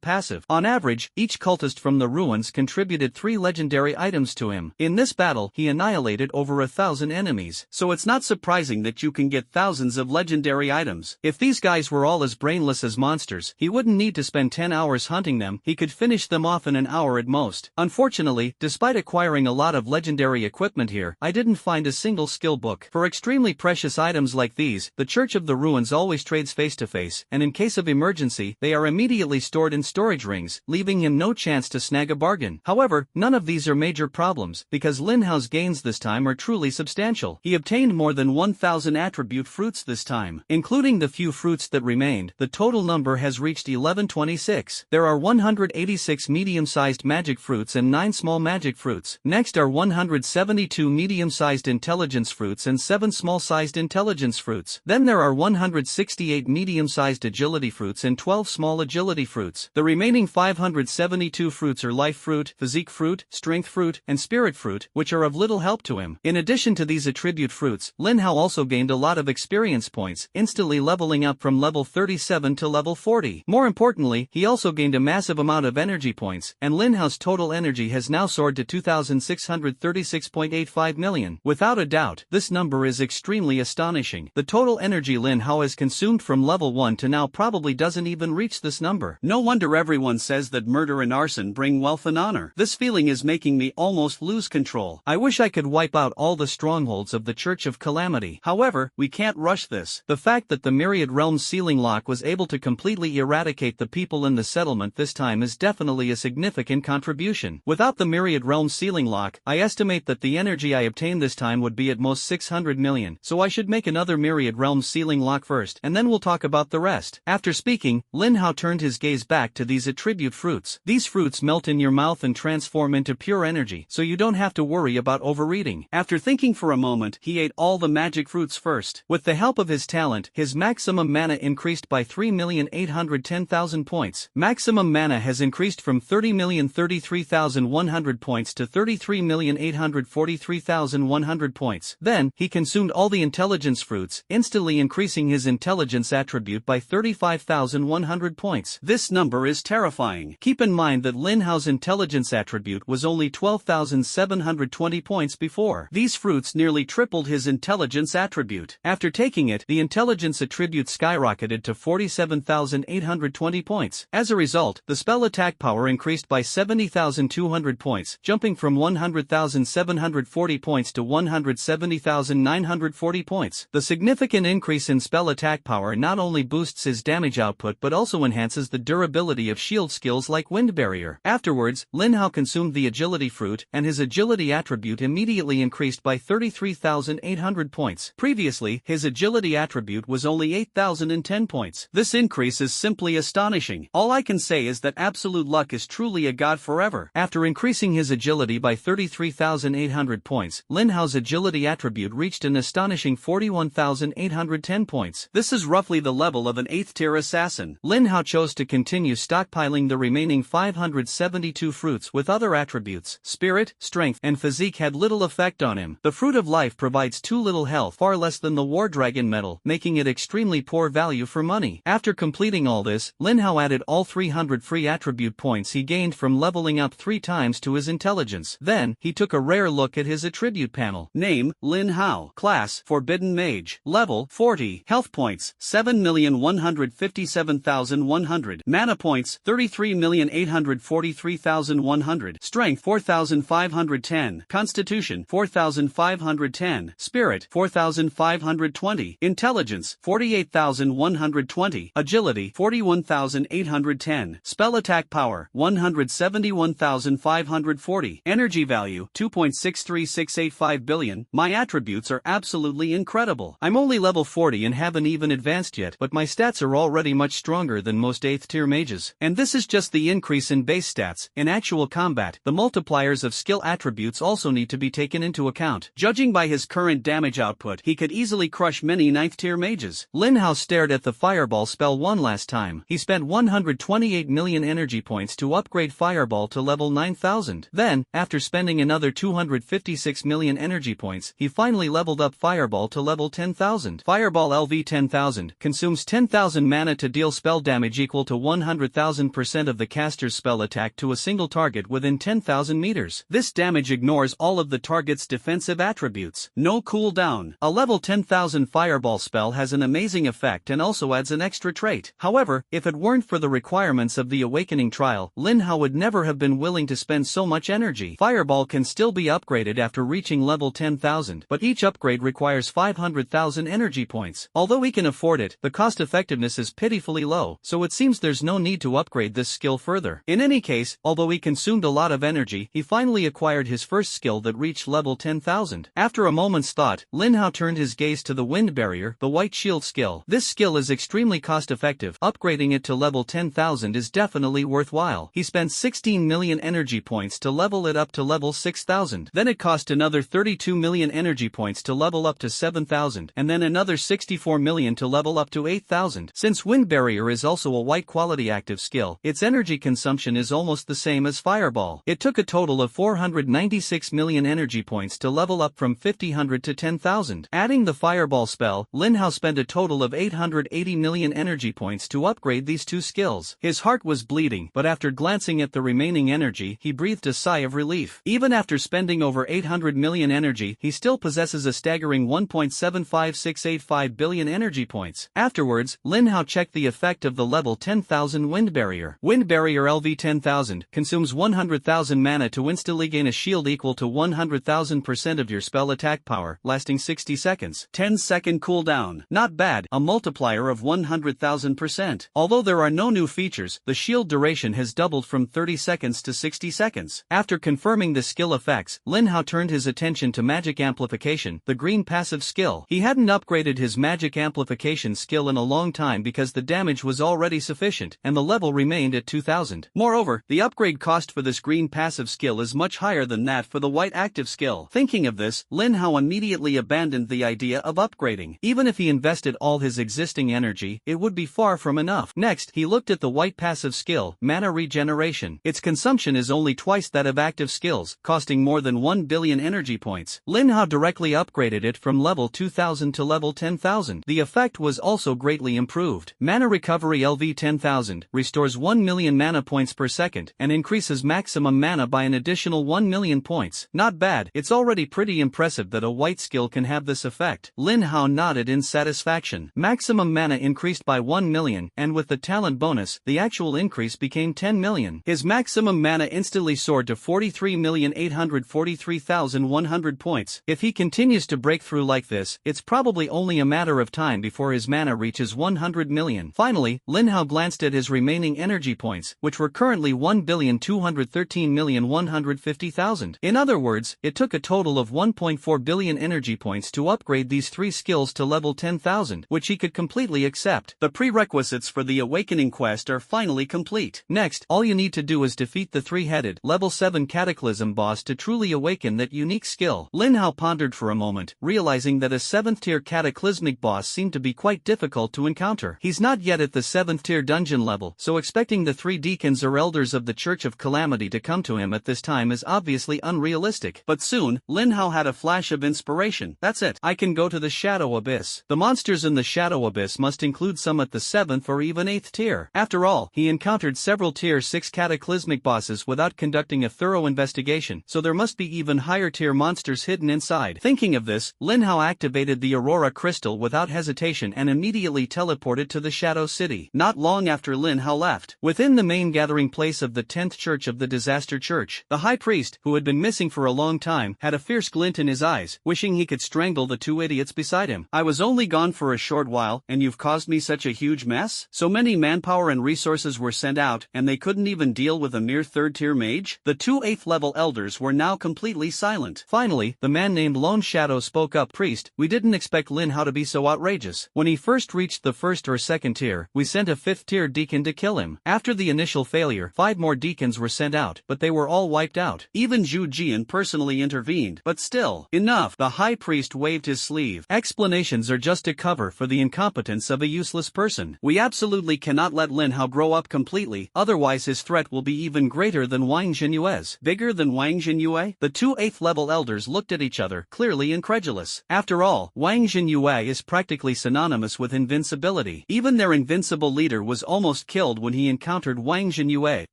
passive. On average, each cultist from the ruins contributed 3 legendary items to him. In this battle, he annihilated over 1,000 enemies, so it's not surprising that you can get thousands of legendary items. If these guys were all as brainless as monsters, he wouldn't need to spend 10 hours hunting them, he could finish them off in an hour at most. Unfortunately, despite acquiring a lot of legendary equipment here, I didn't find a single skill book. For extremely precious items like these, the Church of the Ruins always trades face to face, and in case of emergency, they are immediately stored in storage rings, leaving him no chance to snag a bargain. However, none of these are major problems, because Lin Hao's gains this time are truly substantial. He obtained more than 1,000 attribute fruits this time. Including the few fruits that remained, the total number has reached 1126. There are 186 medium-sized magic fruits and 9 small magic fruits. Next are 172 medium-sized intelligence fruits and 7 small-sized intelligence fruits. Then there are 168 medium-sized agility fruits and 12 small agility fruits. The remaining 572 fruits are life fruit, physique fruit, strength fruit, and spirit fruit, which are of little help to him. In addition to these attribute fruits, Lin Hao also gained a lot of experience points, instantly leveling up from level 37 to level 40. More importantly, he also gained a massive amount of energy points, and Lin Hao's total energy has now soared to 2,636.85 million. Without a doubt, this number is extremely astonishing. The total energy Lin Hao has consumed from level 1 to now probably doesn't even reach this number. No wonder everyone says that murder and arson bring wealth and honor. This feeling is making me almost lose control. I wish I could wipe out all the strongholds of the Church of Calamity. However, we can't rush this. The fact that the Myriad Realms sealing lock was able to completely eradicate the people in the settlement this time is definitely a significant contribution. Without the Myriad Realms sealing lock, I estimate that the energy I obtained this time would be at most 600 million, so I should make another Myriad Realms sealing lock first, and then we'll talk about the rest. After speaking, Lin Hao turned his gaze back to these attribute fruits. These fruits melt in your mouth and transform into pure energy, so you don't have to worry about overeating. After thinking for a moment, he ate all the magic fruits first. With the help of his his talent, his maximum mana increased by 3,810,000 points. Maximum mana has increased from 30,033,100 points to 33,843,100 points. Then, he consumed all the intelligence fruits, instantly increasing his intelligence attribute by 35,100 points. This number is terrifying. Keep in mind that Lin Hao's intelligence attribute was only 12,720 points before. These fruits nearly tripled his intelligence attribute. After taking it, the intelligence attribute skyrocketed to 47,820 points. As a result, the spell attack power increased by 70,200 points, jumping from 100,740 points to 170,940 points. The significant increase in spell attack power not only boosts his damage output but also enhances the durability of shield skills like Wind Barrier. Afterwards, Lin Hao consumed the agility fruit, and his agility attribute immediately increased by 33,800 points. Previously, his agility attribute was only 8,010 points. This increase is simply astonishing. All I can say is that absolute luck is truly a god forever. After increasing his agility by 33,800 points, Lin Hao's agility attribute reached an astonishing 41,810 points. This is roughly the level of an 8th tier assassin. Lin Hao chose to continue stockpiling the remaining 572 fruits with other attributes. Spirit, strength, and physique had little effect on him. The fruit of life provides too little health, far less than the War Dragon medal, making it extremely poor value for money. After completing all this, Lin Hao added all 300 free attribute points he gained from leveling up 3 times to his intelligence. Then, he took a rare look at his attribute panel. Name, Lin Hao. Class, Forbidden Mage. Level, 40. Health points, 7,157,100. Mana points, 33,843,100. Strength, 4,510. Constitution, 4,510. Spirit, 4,520. Intelligence, 48,120. Agility, 41,810. Spell attack power, 171,540. Energy value, 2.636885 billion. My attributes are absolutely incredible. I'm only level 40 and haven't even advanced yet, but my stats are already much stronger than most 8th tier mages. And this is just the increase in base stats. In actual combat, the multipliers of skill attributes also need to be taken into account. Judging by his current damage output, he could easily crush many 9th tier mages. Lin Hao stared at the Fireball spell one last time. He spent 128 million energy points to upgrade Fireball to level 9,000. Then, after spending another 256 million energy points, he finally leveled up Fireball to level 10,000. Fireball LV 10,000 consumes 10,000 mana to deal spell damage equal to 100,000% of the caster's spell attack to a single target within 10,000 meters. This damage ignores all of the target's defensive attributes. No cooldown. A level 10,000 Fireball spell has an amazing effect and also adds an extra trait. However, if it weren't for the requirements of the Awakening Trial, Lin Hao would never have been willing to spend so much energy. Fireball can still be upgraded after reaching level 10,000, but each upgrade requires 500,000 energy points. Although he can afford it, the cost effectiveness is pitifully low, so it seems there's no need to upgrade this skill further. In any case, although he consumed a lot of energy, he finally acquired his first skill that reached level 10,000. After a moment's thought, Lin Hao turned his gaze to the Wind Barrier, the White Shield skill. This skill is extremely cost-effective. Upgrading it to level 10,000 is definitely worthwhile. He spent 16 million energy points to level it up to level 6,000. Then it cost another 32 million energy points to level up to 7,000, and then another 64 million to level up to 8,000. Since Wind Barrier is also a white quality active skill, its energy consumption is almost the same as Fireball. It took a total of 496 million energy points to level up from 5,000 to 10,000. Adding the Fireball spell, Lin Hao spent a total of 880 million energy points to upgrade these two skills. His heart was bleeding, but after glancing at the remaining energy, he breathed a sigh of relief. Even after spending over 800 million energy, he still possesses a staggering 1.75685 billion energy points. Afterwards, Lin Hao checked the effect of the level 10,000 Wind Barrier. Wind Barrier LV 10,000 consumes 100,000 mana to instantly gain a shield equal to 100,000% of your spell attack power, lasting 60 seconds. 10-second cooldown. Not bad, a multiplier of 100,000%. Although there are no new features, the shield duration has doubled from 30 seconds to 60 seconds. After confirming the skill effects, Lin Hao turned his attention to Magic Amplification, the green passive skill. He hadn't upgraded his Magic Amplification skill in a long time because the damage was already sufficient, and the level remained at 2,000. Moreover, the upgrade cost for this green passive skill is much higher than that for the white active skill. Thinking of this, Lin Hao immediately abandoned the idea of upgrading. Even if he invested all his existing energy, it would be far from enough. Next, he looked at the white passive skill, Mana Regeneration. Its consumption is only twice that of active skills, costing more than 1 billion energy points. Lin Hao directly upgraded it from level 2000 to level 10,000. The effect was also greatly improved. Mana Recovery LV 10,000 restores 1 million mana points per second and increases maximum mana by an additional 1 million points. Not bad. It's already pretty impressive that a white skill can have this effect. Lin Hao nodded in satisfaction. Maximum mana increased by 1 million, and with the talent bonus, the actual increase became 10 million. His maximum mana instantly soared to 43,843,100 points. If he continues to break through like this, it's probably only a matter of time before his mana reaches 100 million. Finally, Lin Hao glanced at his remaining energy points, which were currently 1,213,150,000. In other words, it took a total of 1.4 billion energy points to upgrade these three skills to level 10,000, which he could completely accept. The prerequisites for the Awakening quest are finally complete. Next, all you need to do is defeat the three-headed, level 7 Cataclysm boss to truly awaken that unique skill. Lin Hao pondered for a moment, realizing that a 7th tier cataclysmic boss seemed to be quite difficult to encounter. He's not yet at the 7th tier dungeon level, so expecting the 3 deacons or elders of the Church of Calamity to come to him at this time is obviously unrealistic. But soon, Lin Hao had a flash of inspiration. That's it. I can go to the Shadow Abyss. The monsters in the Shadow Abyss must include some at the 7th or even 8th tier. After all, he encountered several tier 6 cataclysmic bosses without conducting a thorough investigation, so there must be even higher tier monsters hidden inside. Thinking of this, Lin Hao activated the Aurora Crystal without hesitation and immediately teleported to the Shadow City. Not long after Lin Hao left, within the main gathering place of the 10th Church of the Disaster Church, the High Priest, who had been missing for a long time, had a fierce glint in his eyes, wishing he could strangle the 2 idiots beside him. I was only gone for a short while, and you've caused me such a huge mess? So many manpower and resources were sent out, and they couldn't even deal with a mere 3rd tier mage? The 2 8th level elders were now completely silent. Finally, the man named Lone Shadow spoke up. Priest, we didn't expect Lin Hao to be so outrageous. When he first reached the 1st or 2nd tier, we sent a 5th tier deacon to kill him. After the initial failure, 5 more deacons were sent out, but they were all wiped out. Even Zhu Jian personally intervened, but still, enough. The High Priest waved his sleeve. Explanations are just a cover for the incompetence of a useless person. We absolutely cannot let Lin Hao grow up completely, otherwise his threat will be even greater than Wang Jinyue's. Bigger than Wang Jinyue? The 2 8th level elders looked at each other, clearly incredulous. After all, Wang Jinyue is practically synonymous with invincibility. Even their invincible leader was almost killed when he encountered Wang Jinyue.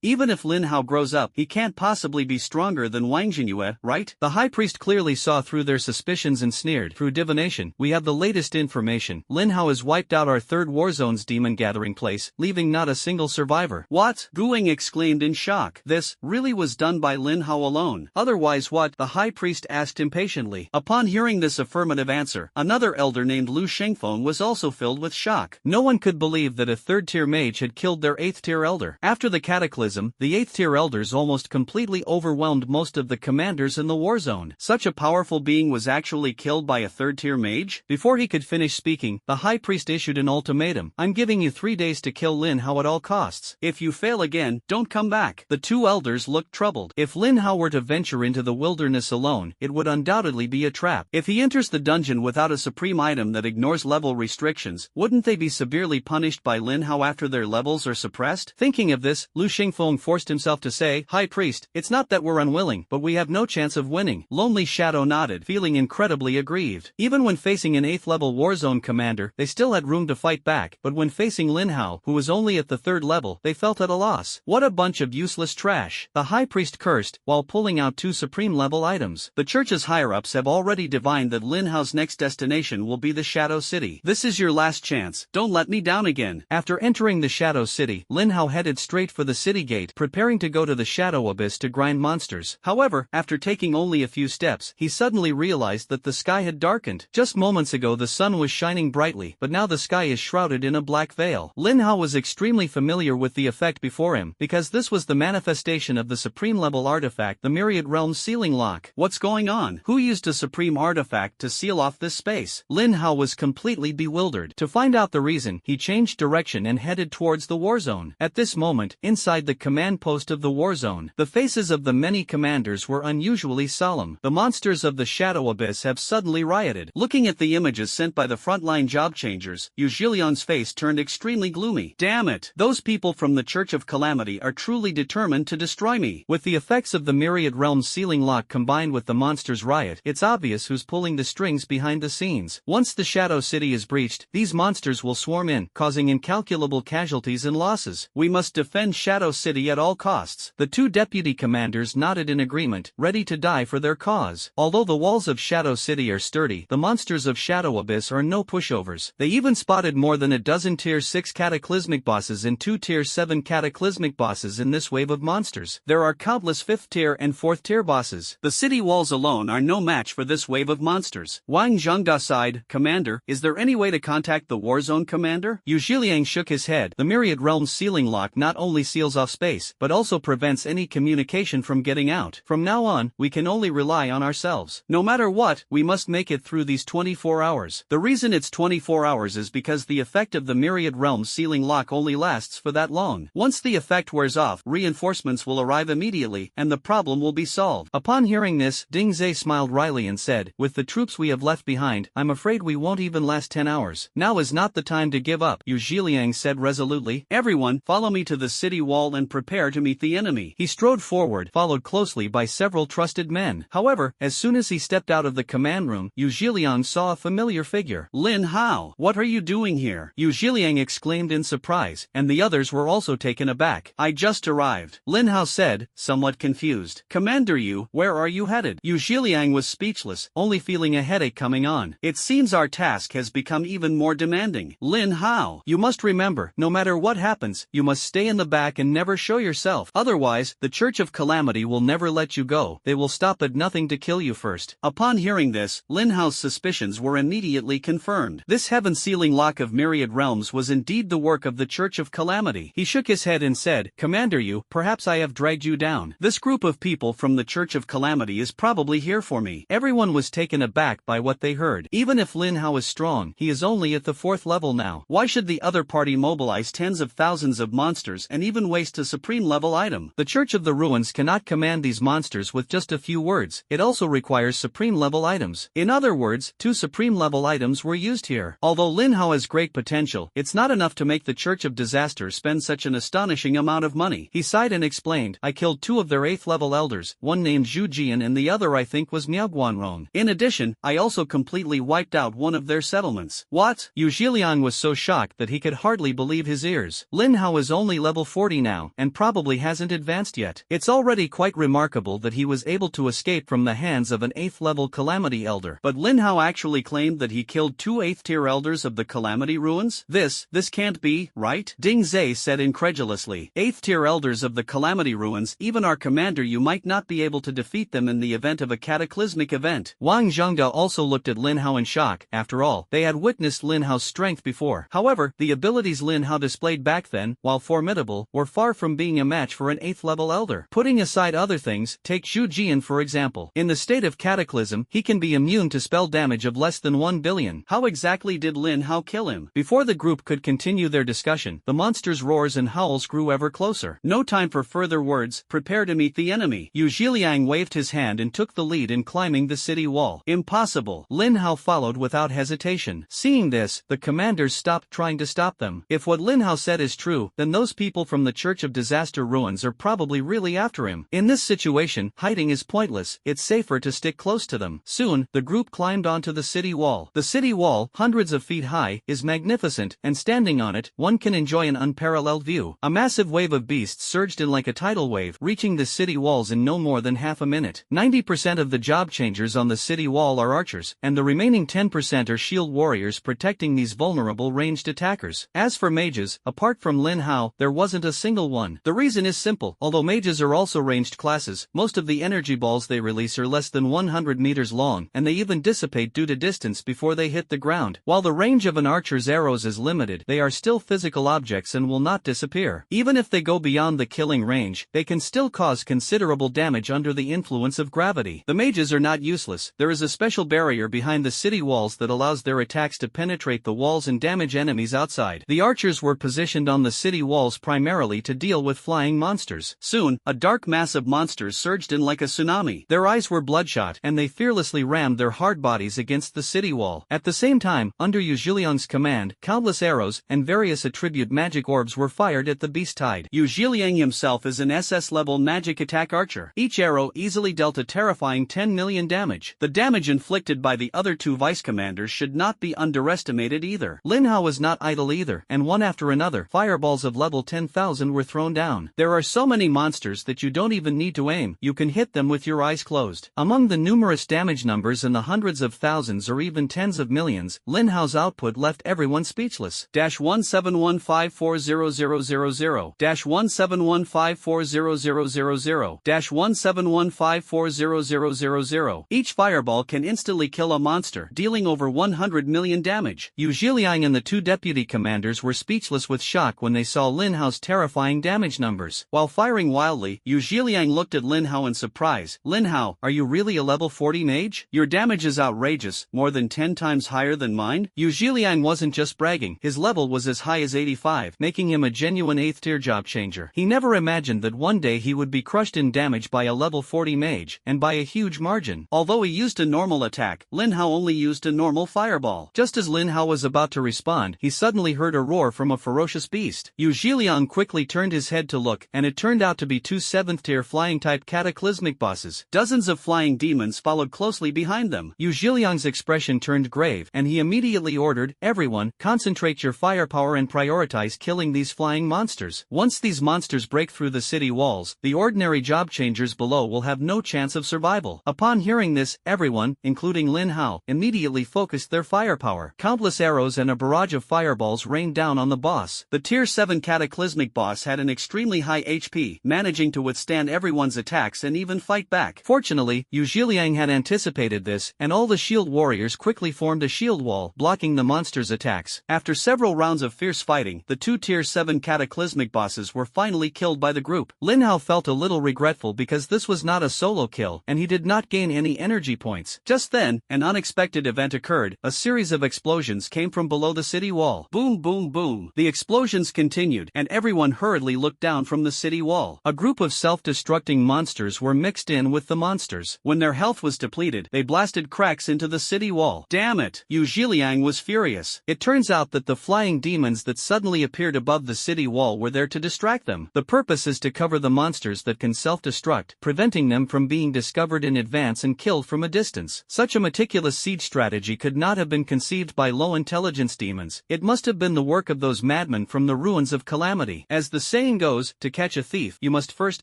Even if Lin Hao grows up, he can't possibly be stronger than Wang Jinyue, right? The High Priest clearly saw through their suspicions and sneered. Through divination, we have the latest information. Lin Hao has wiped out our 3rd Warzone's demon gathering place, leaving not a single survivor. What? Guing exclaimed in shock. This really was done by Lin Hao alone. Otherwise what? The High Priest asked impatiently. Upon hearing this affirmative answer, another elder named Lu Shengfeng was also filled with shock. No one could believe that a 3rd tier mage had killed their 8th tier elder. After the cataclysm, the 8th tier elders almost completely overwhelmed most of the commanders in the war zone. Such a powerful being was actually killed by a 3rd tier mage? Before he could finish speaking, the High Priest issued an ultimatum. I'm giving you 3 days to kill Lin Hao at all costs. If you fail again, don't come back. The 2 elders looked troubled. If Lin Hao were to venture into the wilderness alone, it would undoubtedly be a trap. If he enters the dungeon without a supreme item that ignores level restrictions, wouldn't they be severely punished by Lin Hao after their levels are suppressed? Thinking of this, Lu Xingfeng forced himself to say, High Priest, it's not that we're unwilling, but we have no chance of winning. Lonely Shadow nodded, feeling incredibly aggrieved. Even when facing an 8th level Warzone commander, they still had room to fight back, but when facing Lin Hao, who was only at the 3rd level, they felt at a loss. What a bunch of useless trash. The High Priest cursed, while pulling out 2 supreme level items. The church's higher-ups have already divined that Lin Hao's next destination will be the Shadow City. This is your last chance. Don't let me down again. After entering the Shadow City, Lin Hao headed straight for the city gate, preparing to go to the Shadow Abyss to grind monsters. However, after taking only a few steps, he suddenly realized that the sky had darkened. Just moments ago the sun was shining brightly, but now the sky is shrouded in a black veil. Lin Hao was extremely familiar with the effect before him, because this was the manifestation of the supreme level artifact, the Myriad Realms Sealing Lock. What's going on? Who used a supreme artifact to seal off this space? Lin Hao was completely bewildered. To find out the reason, he changed direction and headed towards the war zone. At this moment, inside the command post of the war zone, the faces of the many commanders were unusually solemn. The monsters of the Shadow Abyss have suddenly rioted. Looking at the images messages sent by the frontline job changers, Yu Zhiliang's face turned extremely gloomy. Damn it! Those people from the Church of Calamity are truly determined to destroy me. With the effects of the Myriad Realms sealing lock combined with the monsters' riot, it's obvious who's pulling the strings behind the scenes. Once the Shadow City is breached, these monsters will swarm in, causing incalculable casualties and losses. We must defend Shadow City at all costs. The two deputy commanders nodded in agreement, ready to die for their cause. Although the walls of Shadow City are sturdy, the monsters of Shadow Abyss are no pushovers. They even spotted more than a dozen Tier 6 cataclysmic bosses and 2 Tier 7 cataclysmic bosses in this wave of monsters. There are countless 5th tier and 4th tier bosses. The city walls alone are no match for this wave of monsters. Wang Zhengda sighed, "Commander, is there any way to contact the Warzone commander?" Yu Zhiliang shook his head. The Myriad Realms sealing lock not only seals off space, but also prevents any communication from getting out. From now on, we can only rely on ourselves. No matter what, we must make it through these 24 hours. The reason it's 24 hours is because the effect of the Myriad Realms sealing lock only lasts for that long. Once the effect wears off, reinforcements will arrive immediately, and the problem will be solved. Upon hearing this, Ding Zhe smiled wryly and said, "With the troops we have left behind, I'm afraid we won't even last 10 hours. Now is not the time to give up," Yu Zhiliang said resolutely. "Everyone, follow me to the city wall and prepare to meet the enemy." He strode forward, followed closely by several trusted men. However, as soon as he stepped out of the command room, Yu Zhiliang saw a familiar figure. "Lin Hao, what are you doing here?" Yu Zhiliang exclaimed in surprise, and the others were also taken aback. "I just arrived," Lin Hao said, somewhat confused. "Commander Yu, where are you headed?" Yu Zhiliang was speechless, only feeling a headache coming on. "It seems our task has become even more demanding. Lin Hao, you must remember, no matter what happens, you must stay in the back and never show yourself. Otherwise, the Church of Calamity will never let you go. They will stop at nothing to kill you first." Upon hearing this, Lin Hao's suspicions were immediately confirmed. This heaven-sealing lock of Myriad Realms was indeed the work of the Church of Calamity. He shook his head and said, "Commander Yu, perhaps I have dragged you down. This group of people from the Church of Calamity is probably here for me." Everyone was taken aback by what they heard. Even if Lin Hao is strong, he is only at the 4th level now. Why should the other party mobilize tens of thousands of monsters and even waste a supreme level item? The Church of the Ruins cannot command these monsters with just a few words. It also requires supreme level items. In other words, 2 supreme level items were used here. Although Lin Hao has great potential, it's not enough to make the Church of Disaster spend such an astonishing amount of money. He sighed and explained, "I killed 2 of their 8th level elders, one named Zhu Jian and the other I think was Miao Guanrong. In addition, I also completely wiped out one of their settlements." What? Yu Zhiliang was so shocked that he could hardly believe his ears. Lin Hao is only level 40 now, and probably hasn't advanced yet. It's already quite remarkable that he was able to escape from the hands of an 8th level Calamity Elder. But Lin Hao actually claimed that he killed 2 8th tier elders of the Calamity Ruins? This can't be, right? Ding Zhe said incredulously. 8th tier elders of the Calamity Ruins, even our commander you might not be able to defeat them in the event of a cataclysmic event. Wang Zhengda also looked at Lin Hao in shock. After all, they had witnessed Lin Hao's strength before. However, the abilities Lin Hao displayed back then, while formidable, were far from being a match for an 8th level elder. Putting aside other things, take Zhu Jian for example. In the state of cataclysm, he can be immune to spell damage of less than 1 billion. How exactly did Lin Hao kill him? Before the group could continue their discussion, the monster's roars and howls grew ever closer. No time for further words, prepare to meet the enemy. Yu Zhiliang waved his hand and took the lead in climbing the city wall. Impossible. Lin Hao followed without hesitation. Seeing this, the commanders stopped trying to stop them. If what Lin Hao said is true, then those people from the Church of Disaster Ruins are probably really after him. In this situation, hiding is pointless. It's safer to stick close to them. Soon, the group climbed onto the city wall. The city wall, hundreds of feet high, is magnificent, and standing on it, one can enjoy an unparalleled view. A massive wave of beasts surged in like a tidal wave, reaching the city walls in no more than half a minute. 90% of the job changers on the city wall are archers, and the remaining 10% are shield warriors protecting these vulnerable ranged attackers. As for mages, apart from Lin Hao, there wasn't a single one. The reason is simple. Although mages are also ranged classes, most of the energy balls they release are less than 100 meters long, and they even dissipate due to distance before they hit the ground. While the range of an archer's arrows is limited, they are still physical objects and will not disappear. Even if they go beyond the killing range, they can still cause considerable damage under the influence of gravity. The mages are not useless. There is a special barrier behind the city walls that allows their attacks to penetrate the walls and damage enemies outside. The archers were positioned on the city walls primarily to deal with flying monsters. Soon, a dark mass of monsters surged in like a tsunami. Their eyes were bloodshot, and they fearlessly rammed their hard bodies against the city wall. At the same time, under Yu Zhiliang's command, countless arrows and various attribute magic orbs were fired at the beast tide. Yu Zhiliang himself is an SS-level magic attack archer. Each arrow easily dealt a terrifying 10 million damage. The damage inflicted by the other two vice commanders should not be underestimated either. Lin Hao was not idle either, and one after another, fireballs of level 10,000 were thrown down. There are so many monsters that you don't even need to aim, you can hit them with your eyes closed. Among the numerous damage numbers in the hundreds of thousands or even tens of millions, Lin Hao's output left everyone speechless. 171540000 171540000 171540000. Each fireball can instantly kill a monster, dealing over 100 million damage. Yu Zhiliang and the two deputy commanders were speechless with shock when they saw Lin Hao's terrifying damage numbers. While firing wildly, Yu Zhiliang looked at Lin Hao in surprise. Lin Hao, are you really a level 40 mage? Your damage is outrageous, more than 10 times higher than mine. Yu Zhiliang wasn't just bragging, his level was as high as 85, making him a genuine 8th tier job changer. He never imagined that one day he would be crushed in damage by a level 40 mage, and by a huge margin. Although he used a normal attack, Lin Hao only used a normal fireball. Just as Lin Hao was about to respond, he suddenly heard a roar from a ferocious beast. Yu Zhiliang quickly turned his head to look, and it turned out to be two 7th tier flying type cataclysmic bosses. Dozens of flying demons followed closely behind them. Yu Zhiliang's expression turned grave, and he immediately ordered, everyone, concentrate your firepower and prioritize killing these flying monsters. Once these monsters break through the city walls, the ordinary job changers below will have no chance of survival. Upon hearing this, everyone, including Lin Hao, immediately focused their firepower. Countless arrows and a barrage of fireballs rained down on the boss. The tier 7 cataclysmic boss had an extremely high HP, managing to withstand everyone's attacks and even fight back. Fortunately, Yu Zhiliang had anticipated this, and all the shield warriors quickly formed a shield wall, blocking the monster's attacks. After several rounds of fierce fighting, the two tier 7 cataclysmic bosses were finally killed by the group. Lin Hao felt a little regretful because this was not a solo kill, and he did not gain any energy points. Just then, an unexpected event occurred. A series of explosions came from below the city wall. Boom, boom, boom. The explosions continued, and everyone hurriedly looked down from the city wall. A group of self-destructing monsters were mixed in with the monsters. When their health was depleted, they blasted cracks into the city wall. Damn it! Yu Zhiliang was furious. It turns out that the flying demons that suddenly appeared above the city wall were there to distract them. The purpose is to cover the monsters that can self-destruct, preventing them from being discovered in advance and killed from a distance. Such a meticulous siege strategy could not have been conceived by low-intelligence demons. It must have been the work of those madmen from the ruins of Calamity. As the saying goes, to catch a thief, you must first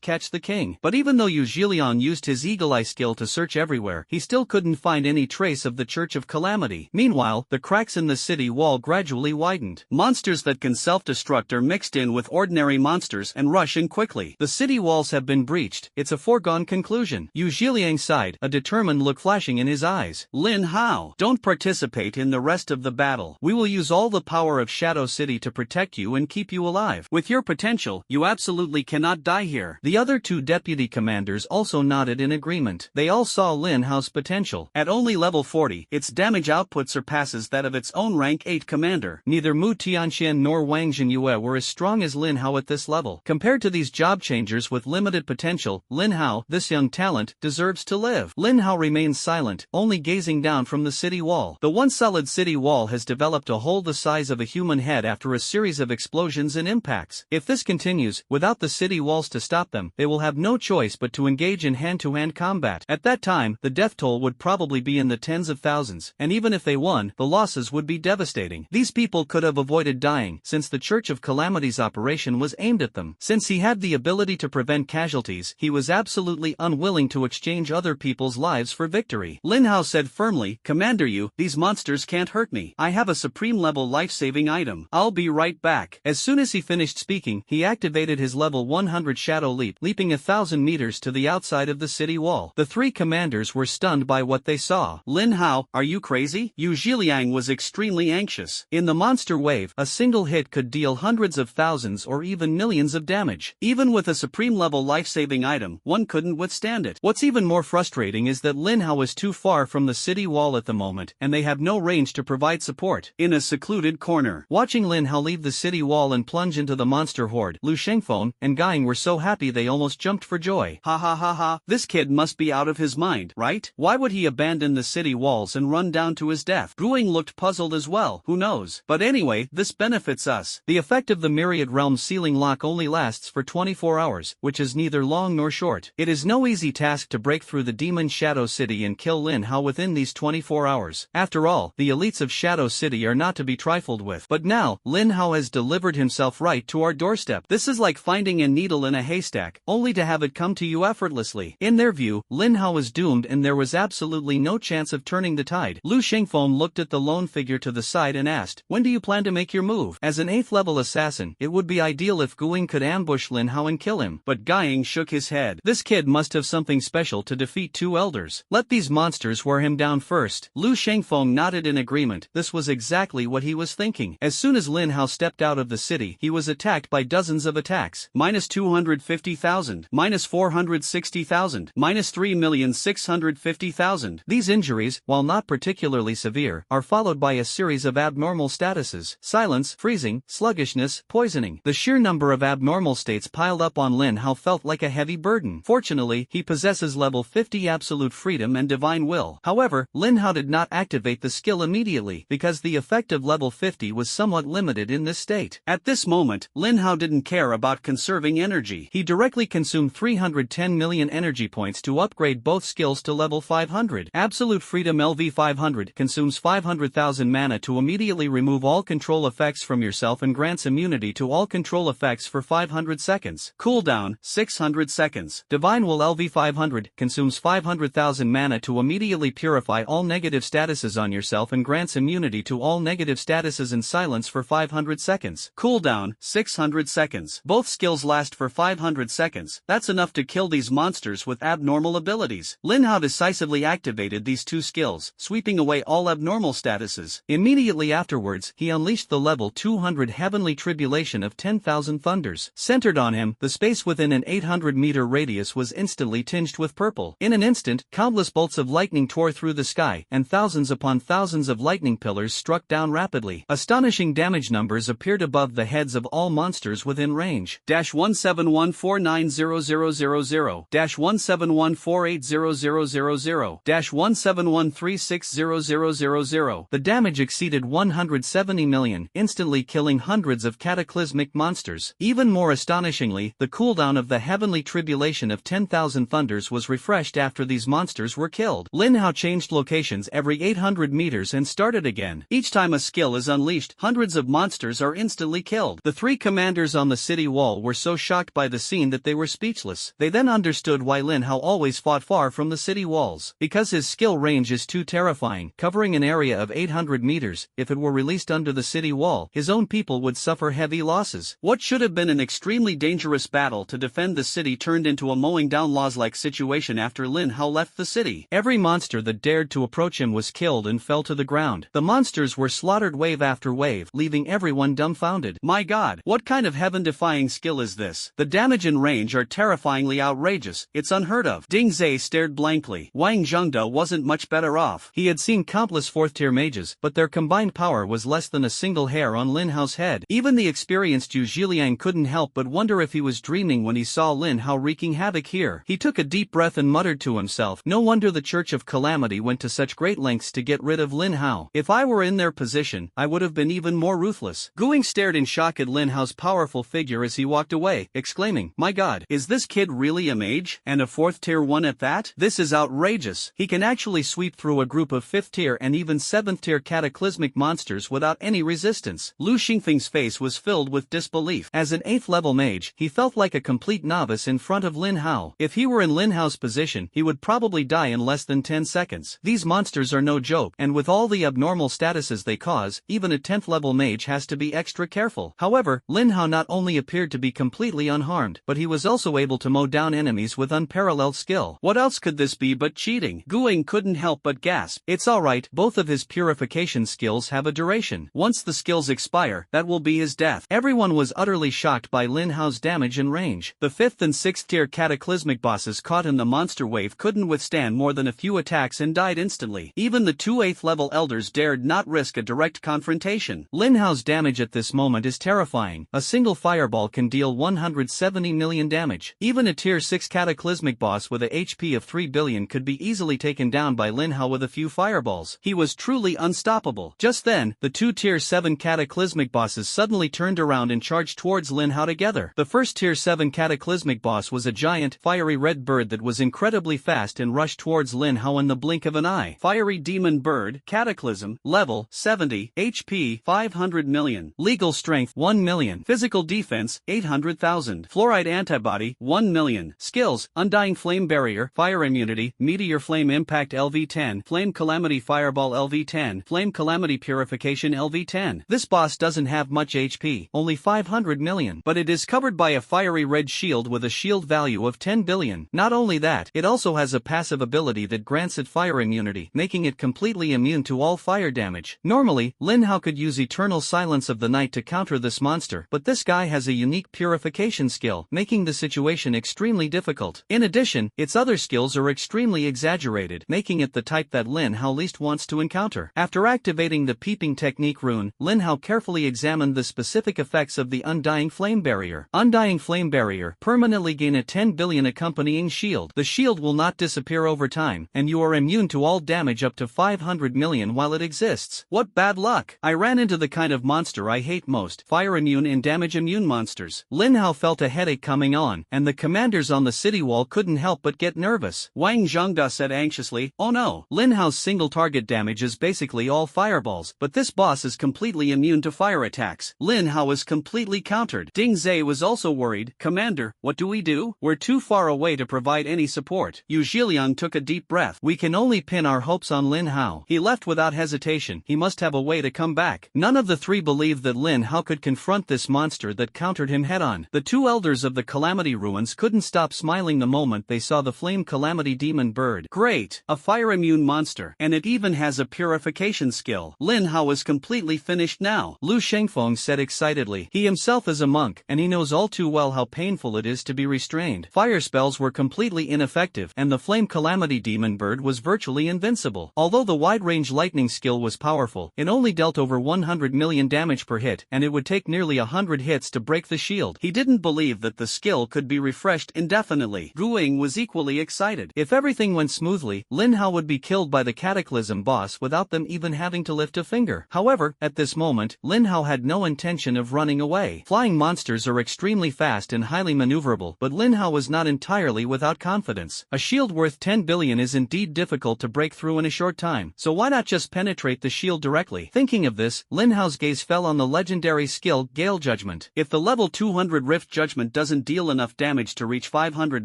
catch the king. But even though Yu Zhiliang used his eagle-eye skill to search everywhere, he still couldn't find any trace of the Church of Calamity. Meanwhile, the cracks in the city wall gradually widened. Monsters that can self-destruct are mixed in with ordinary monsters and rush in quickly. The city walls have been breached. It's a foregone conclusion. Yu Zhiliang sighed, a determined look flashing in his eyes. Lin Hao, don't participate in the rest of the battle. We will use all the power of Shadow City to protect you and keep you alive. With your potential, you absolutely cannot die here. The other two deputy commanders also nodded in agreement. They all saw Lin Hao's potential. At only level 40, its damage output surpasses that of its own rank 8 commander. Neither Mu Tianxian nor Wang Zhenyue were as strong as Lin Hao at this level. Compared to these job changers with limited potential, Lin Hao, this young talent, deserves to live. Lin Hao remains silent, only gazing down from the city wall. The once solid city wall has developed a hole the size of a human head after a series of explosions and impacts. If this continues, without the city walls to stop them, they will have no choice but to engage in hand-to-hand combat. At that time, the death toll would probably be in the tens of thousands, and even if they won, the losses would be devastating. These people could have avoided dying, since the Church of Calamity's operation was aimed at them. Since he had the ability to prevent casualties, he was absolutely unwilling to exchange other people's lives for victory. Lin Hao said firmly, Commander Yu, these monsters can't hurt me. I have a supreme level life-saving item. I'll be right back. As soon as he finished speaking, he activated his level 100 Shadow Leap, leaping 1,000 meters to the outside of the city wall. The three commanders were stunned by what they saw. Lin Hao, are you crazy? Yu Zhiliang was extremely anxious. In the monster wave, a single hit could deal hundreds of thousands or even millions of damage. Even with a supreme level life-saving item, one couldn't withstand it. What's even more frustrating is that Lin Hao is too far from the city wall at the moment, and they have no range to provide support. In a secluded corner, watching Lin Hao leave the city wall and plunge into the monster horde, Lu Shengfeng and Gaing were so happy they almost jumped for joy. Ha ha ha ha, this kid must be out of his mind, right? Why would he abandon the city walls and run run down to his death. Guing looked puzzled as well. Who knows? But anyway, this benefits us. The effect of the Myriad Realm Sealing Lock only lasts for 24 hours, which is neither long nor short. It is no easy task to break through the Demon Shadow City and kill Lin Hao within these 24 hours. After all, the elites of Shadow City are not to be trifled with. But now, Lin Hao has delivered himself right to our doorstep. This is like finding a needle in a haystack, only to have it come to you effortlessly. In their view, Lin Hao was doomed and there was absolutely no chance of turning the tide. Lu Xingfeng looked at the lone figure to the side and asked, "When do you plan to make your move?" As an 8th level assassin, it would be ideal if Guing could ambush Lin Hao and kill him. But Guiying shook his head. This kid must have something special to defeat 2 elders. Let these monsters wear him down first. Lu Shengfeng nodded in agreement. This was exactly what he was thinking. As soon as Lin Hao stepped out of the city, he was attacked by dozens of attacks. -250,000, -460,000, -3,650,000. These injuries, while not particularly severe, are followed by a series of abnormal statuses: silence, freezing, sluggishness, poisoning. The sheer number of abnormal states piled up on Lin Hao felt like a heavy burden. Fortunately, he possesses level 50 absolute freedom and divine will. However, Lin Hao did not activate the skill immediately, because the effect of level 50 was somewhat limited in this state. At this moment, Lin Hao didn't care about conserving energy. He directly consumed 310 million energy points to upgrade both skills to level 500. Absolute Freedom LV 500 consumes 500,000 mana to immediately remove all control effects from yourself and grants immunity to all control effects for 500 seconds. Cooldown, 600 seconds. Divine Will LV 500 consumes 500,000 mana to immediately purify all negative statuses on yourself and grants immunity to all negative statuses in silence for 500 seconds. Cooldown, 600 seconds. Both skills last for 500 seconds. That's enough to kill these monsters with abnormal abilities. Lin Hao decisively activated these 2 skills, sweeping away all abnormal statuses. Immediately afterwards, he unleashed the level 200 Heavenly Tribulation of 10,000 Thunders. Centered on him, the space within an 800-meter radius was instantly tinged with purple. In an instant, countless bolts of lightning tore through the sky, and thousands upon thousands of lightning pillars struck down rapidly. Astonishing damage numbers appeared above the heads of all monsters within range. -171490000, -171480000, -171360000. The damage exceeded 170 million, instantly killing hundreds of cataclysmic monsters. Even more astonishingly, the cooldown of the Heavenly Tribulation of 10,000 Thunders was refreshed after these monsters were killed. Lin Hao changed locations every 800 meters and started again. Each time a skill is unleashed, hundreds of monsters are instantly killed. The 3 commanders on the city wall were so shocked by the scene that they were speechless. They then understood why Lin Hao always fought far from the city walls. Because his skill range is too terrifying, covering an area of 800 meters, if it were released under the city wall, his own people would suffer heavy losses. What should have been an extremely dangerous battle to defend the city turned into a mowing down laws-like situation after Lin Hao left the city. Every monster that dared to approach him was killed and fell to the ground. The monsters were slaughtered wave after wave, leaving everyone dumbfounded. My god, what kind of heaven-defying skill is this? The damage and range are terrifyingly outrageous. It's unheard of. Ding Zai stared blankly. Wang Zhengde wasn't much better off. He had seen countless 4th-tier mages, but their combined power was less than a single hair on Lin Hao's head. Even the experienced Yu Zhiliang couldn't help but wonder if he was dreaming when he saw Lin Hao wreaking havoc here. He took a deep breath and muttered to himself, no wonder the Church of Calamity went to such great lengths to get rid of Lin Hao. If I were in their position, I would have been even more ruthless. Guing stared in shock at Lin Hao's powerful figure as he walked away, exclaiming, my god, is this kid really a mage? And a 4th-tier one at that? This is outrageous. He can actually sweep through a group of 5th-tier and even 7th-tier cataclysmic monsters without any resistance. Lu Xingfeng's face was filled with disbelief. As an 8th-level mage, he felt like a complete novice in front of Lin Hao. If he were in Lin Hao's position, he would probably die in less than 10 seconds. These monsters are no joke, and with all the abnormal statuses they cause, even a 10th-level mage has to be extra careful. However, Lin Hao not only appeared to be completely unharmed, but he was also able to mow down enemies with unparalleled skill. What else could this be but cheating? Guing couldn't help but gasp. It's alright, both of his purification skills have a duration. Once the skills expire, that will be his death. Everyone was utterly shocked by Lin Hao's damage and range. The 5th and 6th tier cataclysmic bosses caught in the monster wave couldn't withstand more than a few attacks and died instantly. Even the 2 8th level elders dared not risk a direct confrontation. Lin Hao's damage at this moment is terrifying. A single fireball can deal 170 million damage. Even a tier 6 cataclysmic boss with a HP of 3 billion could be easily taken down by Lin Hao with a few few fireballs. He was truly unstoppable. Just then, the two Tier 7 cataclysmic bosses suddenly turned around and charged towards Lin Hao together. The first Tier 7 cataclysmic boss was a giant, fiery red bird that was incredibly fast and rushed towards Lin Hao in the blink of an eye. Fiery demon bird, cataclysm, level 70, HP 500 million, legal strength 1 million, physical defense 800,000, fluoride antibody 1 million, skills, undying flame barrier, fire immunity, meteor flame impact LV10, flame calamity fireball LV10, flame calamity purification LV10. This boss doesn't have much HP, only 500 million, but it is covered by a fiery red shield with a shield value of 10 billion. Not only that, it also has a passive ability that grants it fire immunity, making it completely immune to all fire damage. Normally, Lin Hao could use Eternal Silence of the Night to counter this monster, but this guy has a unique purification skill, making the situation extremely difficult. In addition, its other skills are extremely exaggerated, making it the type that Lin Hao least wants to encounter. After activating the peeping technique rune, Lin Hao carefully examined the specific effects of the Undying Flame Barrier. Undying Flame Barrier, permanently gain a 10 billion accompanying shield. The shield will not disappear over time, and you are immune to all damage up to 500 million while it exists. What bad luck! I ran into the kind of monster I hate most, fire immune and damage immune monsters. Lin Hao felt a headache coming on, and the commanders on the city wall couldn't help but get nervous. Wang Zhengda said anxiously, "Oh no, Lin Hao's single target damage is basically all fireballs, but this boss is completely immune to fire attacks. Lin Hao is completely countered." Ding Zhe was also worried. "Commander, what do we do? We're too far away to provide any support." Yu Zhiliang took a deep breath. "We can only pin our hopes on Lin Hao. He left without hesitation. He must have a way to come back." None of the three believed that Lin Hao could confront this monster that countered him head-on. The two elders of the Calamity Ruins couldn't stop smiling the moment they saw the Flame Calamity Demon Bird. Great! A fire-immune monster, and it even has a purification skill. Lin Hao is completely finished now, Lu Shengfeng said excitedly. He himself is a monk, and he knows all too well how painful it is to be restrained. Fire spells were completely ineffective, and the Flame Calamity Demon Bird was virtually invincible. Although the wide-range lightning skill was powerful, it only dealt over 100 million damage per hit, and it would take nearly 100 hits to break the shield. He didn't believe that the skill could be refreshed indefinitely. Ruing was equally excited. If everything went smoothly, Lin Hao would be killed by the Cataclysm boss without them even having to lift a finger. However, at this moment, Lin Hao had no intention of running away. Flying monsters are extremely fast and highly maneuverable, but Lin Hao was not entirely without confidence. A shield worth 10 billion is indeed difficult to break through in a short time, so why not just penetrate the shield directly? Thinking of this, Lin Hao's gaze fell on the legendary skill Gale Judgment. If the level 200 Rift Judgment doesn't deal enough damage to reach 500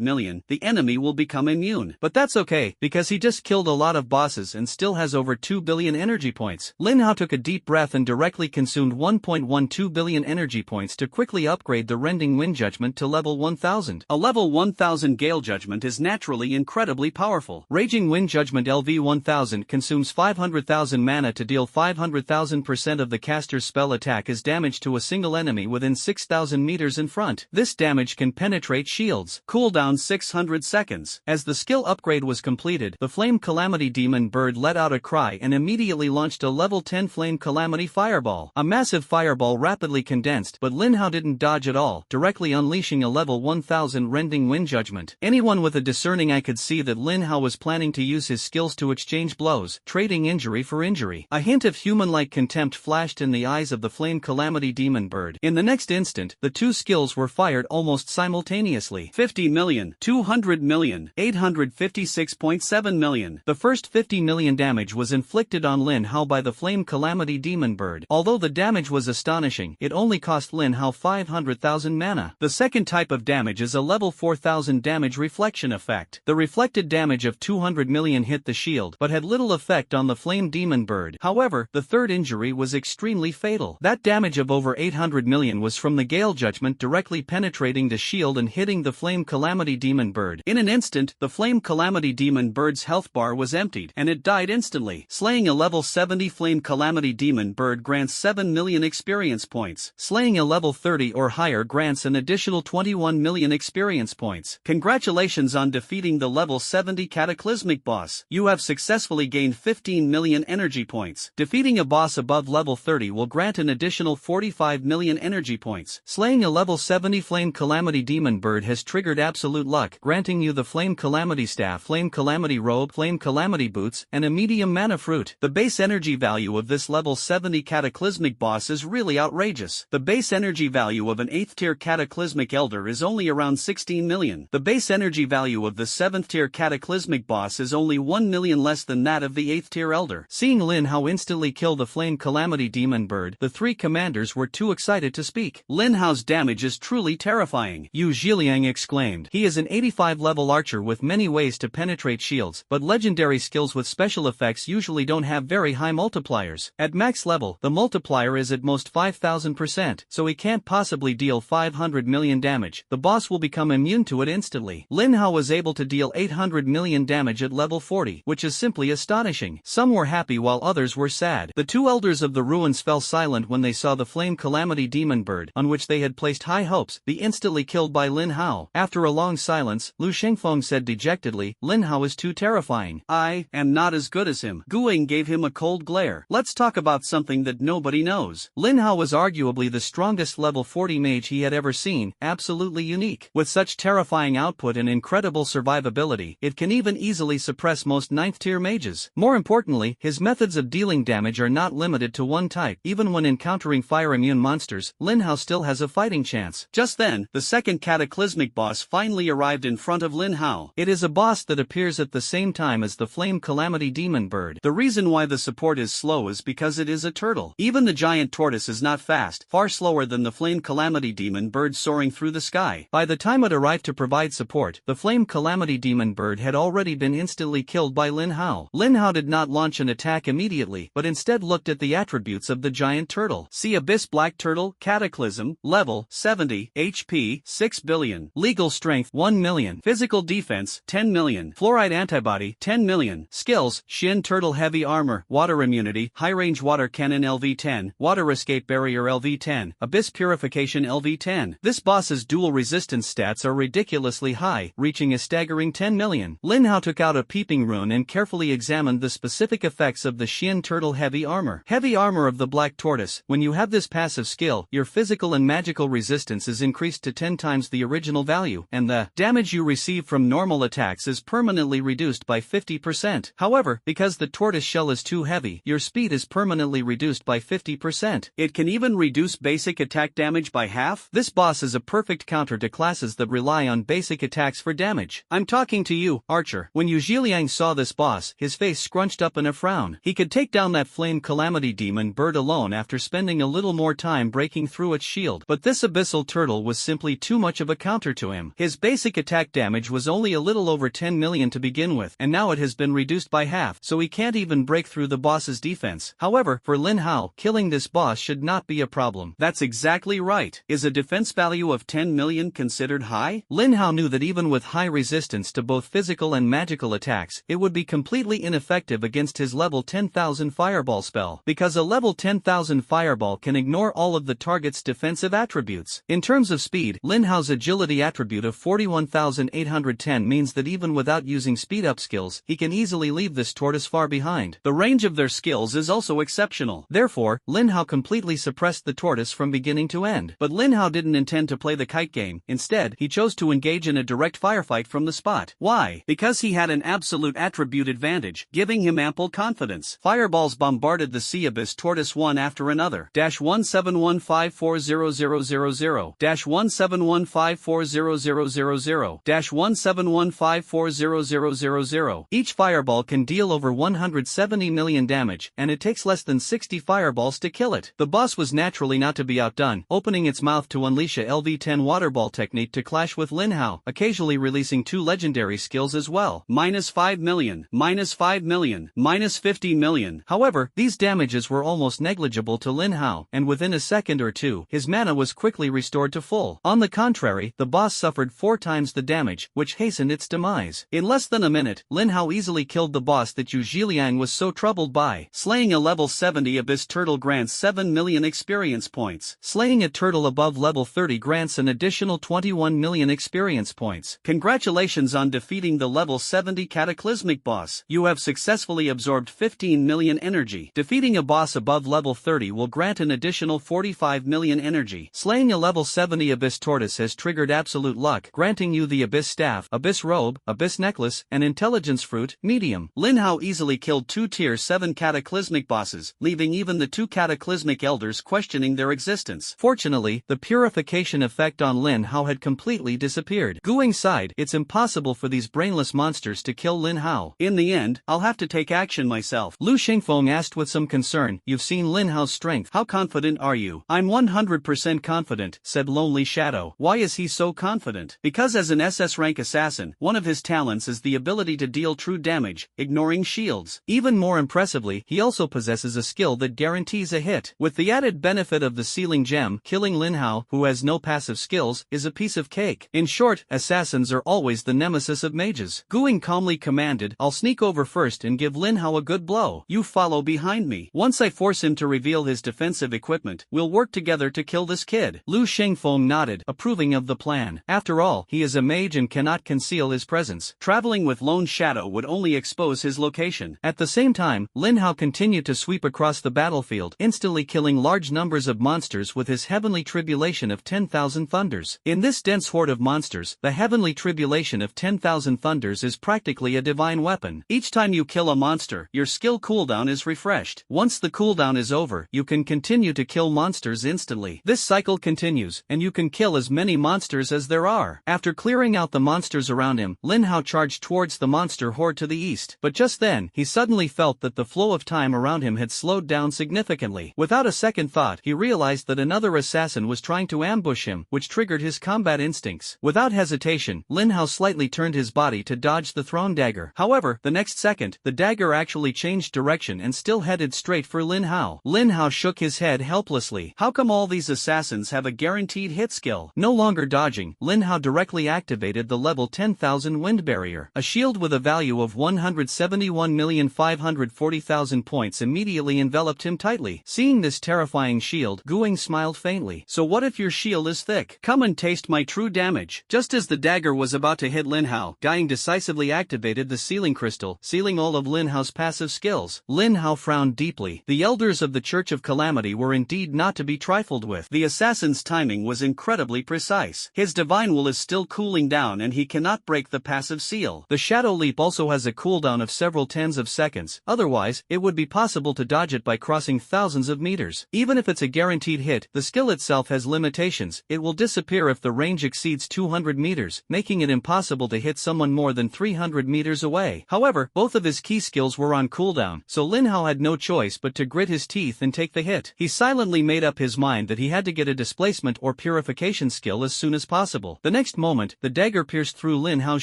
million, the enemy will become immune. But that's okay, because he just killed a lot of bosses and still has over 2 billion energy points. Lin Hao took a deep breath and directly consumed 1.12 billion energy points to quickly upgrade the Rending Wind Judgment to level 1000. A level 1000 Gale Judgment is naturally incredibly powerful. Raging Wind Judgment LV 1000 consumes 500,000 mana to deal 500,000% of the caster's spell attack as damage to a single enemy within 6,000 meters in front. This damage can penetrate shields. Cooldown 600 seconds. As the skill upgrade was completed, the Flame Calamity Demon Bird let out a cry and immediately launched a level 10 Flame Calamity Fireball. A massive fireball rapidly condensed, but Lin Hao didn't dodge at all, directly unleashing a level 1000 Rending Wind Judgment. Anyone with a discerning eye could see that Lin Hao was planning to use his skills to exchange blows, trading injury for injury. A hint of human-like contempt flashed in the eyes of the Flame Calamity Demon Bird. In the next instant, the two skills were fired almost simultaneously. 50 million, 200 million, 856.7 million. The first 50 million damage was inflicted on Lin Hao by the Flame Calamity Demon Bird. Although the damage was astonishing, it only cost Lin Hao 500,000 mana. The second type of damage is a level 4000 damage reflection effect. The reflected damage of 200 million hit the shield, but had little effect on the Flame Demon Bird. However, the third injury was extremely fatal. That damage of over 800 million was from the Gale Judgment directly penetrating the shield and hitting the Flame Calamity Demon Bird. In an instant, the Flame Calamity Demon Bird's health bar was emptied, and it died instantly. Slaying a level 70 Flame Calamity Demon Bird grants 7 million experience points. Slaying a level 30 or higher grants an additional 21 million experience points. Congratulations on defeating the level 70 Cataclysmic boss. You have successfully gained 15 million energy points. Defeating a boss above level 30 will grant an additional 45 million energy points. Slaying a level 70 Flame Calamity Demon Bird has triggered absolute luck, granting you the Flame Calamity Staff, Flame Calamity Robe, Flame Calamity Boots, roots, and a medium mana fruit. The base energy value of this level 70 cataclysmic boss is really outrageous. The base energy value of an 8th tier cataclysmic elder is only around 16 million. The base energy value of the 7th tier cataclysmic boss is only 1 million less than that of the 8th tier elder. Seeing Lin Hao instantly kill the flame calamity demon bird, the three commanders were too excited to speak. Lin Hao's damage is truly terrifying, Yu Zhiliang exclaimed. He is an 85 level archer with many ways to penetrate shields, but legendary skills with special effects usually don't have very high multipliers. At max level, the multiplier is at most 5000%, so he can't possibly deal 500 million damage. The boss will become immune to it instantly. Lin Hao was able to deal 800 million damage at level 40, which is simply astonishing. Some were happy while others were sad. The two elders of the ruins fell silent when they saw the flame calamity demon bird, on which they had placed high hopes, be instantly killed by Lin Hao. After a long silence, Lu Shengfeng said dejectedly, "Lin Hao is too terrifying. I am not as good as him." Guing gave him a cold glare. Let's talk about something that nobody knows. Lin Hao was arguably the strongest level 40 mage he had ever seen, absolutely unique. With such terrifying output and incredible survivability, it can even easily suppress most 9th tier mages. More importantly, his methods of dealing damage are not limited to one type. Even when encountering fire-immune monsters, Lin Hao still has a fighting chance. Just then, the second cataclysmic boss finally arrived in front of Lin Hao. It is a boss that appears at the same time as the flame calamity demon bird. The reason why the support is slow is because it is a turtle. Even the giant tortoise is not fast, far slower than the flame calamity demon bird soaring through the sky. By the time it arrived to provide support, the flame calamity demon bird had already been instantly killed by Lin Hao. Lin Hao did not launch an attack immediately, but instead looked at the attributes of the giant turtle. See Abyss Black Turtle, Cataclysm, Level 70, HP 6 billion, Legal Strength 1 million, Physical Defense 10 million, Fluoride Antibody 10 million, Skills, Shin Turtle Heavy Armor, Water Immunity, High Range Water Cannon LV10, Water Escape Barrier LV10, Abyss Purification LV10. This boss's dual resistance stats are ridiculously high, reaching a staggering 10 million. Lin Hao took out a peeping rune and carefully examined the specific effects of the Shin Turtle Heavy Armor. Heavy Armor of the Black Tortoise. When you have this passive skill, your physical and magical resistance is increased to 10 times the original value, and the damage you receive from normal attacks is permanently reduced by 50%. However, because the tortoise shell is too heavy, your speed is permanently reduced by 50%. It can even reduce basic attack damage by half. This boss is a perfect counter to classes that rely on basic attacks for damage. I'm talking to you, Archer. When Yu Zhiliang saw this boss, his face scrunched up in a frown. He could take down that flame calamity demon bird alone after spending a little more time breaking through its shield, but this abyssal turtle was simply too much of a counter to him. His basic attack damage was only a little over 10 million to begin with, and now it has been reduced by half, so he can't even break through the boss's defense. However, for Lin Hao, killing this boss should not be a problem. That's exactly right. Is a defense value of 10 million considered high? Lin Hao knew that even with high resistance to both physical and magical attacks, it would be completely ineffective against his level 10,000 fireball spell, because a level 10,000 fireball can ignore all of the target's defensive attributes. In terms of speed, Lin Hao's agility attribute of 41,810 means that even without using speed up skills, he can easily leave this tortoise far behind. The range of their skills is also exceptional. Therefore, Lin Hao completely suppressed the tortoise from beginning to end. But Lin Hao didn't intend to play the kite game. Instead, he chose to engage in a direct firefight from the spot. Why? Because he had an absolute attribute advantage, giving him ample confidence. Fireballs bombarded the sea abyss tortoise one after another. -171540000, -171540000, -171540000. Each fireball can deal over 170 million damage, and it takes less than 60 fireballs to kill it. The boss was naturally not to be outdone, opening its mouth to unleash a LV10 water ball technique to clash with Lin Hao, occasionally releasing two legendary skills as well. -5 million, -5 million, -50 million. However, these damages were almost negligible to Lin Hao, and within a second or two, his mana was quickly restored to full. On the contrary, the boss suffered 4 times the damage, which hastened its demise. In less than a minute, Lin Hao easily killed the boss that Yu Zhiliang was so troubled by. Slaying a level 70 abyss turtle grants 7 million experience points. Slaying a turtle above level 30 grants an additional 21 million experience points. Congratulations on defeating the level 70 cataclysmic boss. You have successfully absorbed 15 million energy. Defeating a boss above level 30 will grant an additional 45 million energy. Slaying a level 70 abyss tortoise has triggered absolute luck, granting you the abyss staff, abyss robe, abyss necklace, and intelligence fruit, medium. him. Lin Hao easily killed 2 Tier 7 cataclysmic bosses, leaving even the 2 cataclysmic elders questioning their existence. Fortunately, the purification effect on Lin Hao had completely disappeared. Guing sighed, it's impossible for these brainless monsters to kill Lin Hao. In the end, I'll have to take action myself. Lu Xingfeng asked with some concern, you've seen Lin Hao's strength. How confident are you? I'm 100% confident, said Lonely Shadow. Why is he so confident? Because as an SS rank assassin, one of his talents is the ability to deal true damage, ignoring shields. Even more impressively, he also possesses a skill that guarantees a hit. With the added benefit of the sealing gem, killing Lin Hao, who has no passive skills, is a piece of cake. In short, assassins are always the nemesis of mages. Guing calmly commanded, I'll sneak over first and give Lin Hao a good blow. You follow behind me. Once I force him to reveal his defensive equipment, we'll work together to kill this kid. Lu Xingfeng nodded, approving of the plan. After all, he is a mage and cannot conceal his presence. Traveling with Lone Shadow would only expose his location. At the same time, Lin Hao continued to sweep across the battlefield, instantly killing large numbers of monsters with his heavenly tribulation of 10,000 thunders. In this dense horde of monsters, the heavenly tribulation of 10,000 thunders is practically a divine weapon. Each time you kill a monster, your skill cooldown is refreshed. Once the cooldown is over, you can continue to kill monsters instantly. This cycle continues, and you can kill as many monsters as there are. After clearing out the monsters around him, Lin Hao charged towards the monster horde to the east. But just then, he suddenly felt that the flow of time around him had slowed down significantly. Without a second thought, he realized that another assassin was trying to ambush him, which triggered his combat instincts. Without hesitation, Lin Hao slightly turned his body to dodge the thrown dagger. However, the next second, the dagger actually changed direction and still headed straight for Lin Hao. Lin Hao shook his head helplessly. How come all these assassins have a guaranteed hit skill? No longer dodging, Lin Hao directly activated the level 10,000 wind barrier. A shield with a value of 171,540,000 points immediately enveloped him tightly. Seeing this terrifying shield, Guing smiled faintly. So what if your shield is thick? Come and taste my true damage. Just as the dagger was about to hit Lin Hao, Guing decisively activated the sealing crystal, sealing all of Lin Hao's passive skills. Lin Hao frowned deeply. The elders of the Church of Calamity were indeed not to be trifled with. The assassin's timing was incredibly precise. His divine will is still cooling down and he cannot break the passive seal. The shadow leap also has a cooldown of several tens of seconds. Otherwise, it would be possible to dodge it by crossing thousands of meters. Even if it's a guaranteed hit, the skill itself has limitations. It will disappear if the range exceeds 200 meters, making it impossible to hit someone more than 300 meters away. However, both of his key skills were on cooldown, so Lin Hao had no choice but to grit his teeth and take the hit. He silently made up his mind that he had to get a displacement or purification skill as soon as possible. The next moment, the dagger pierced through Lin Hao's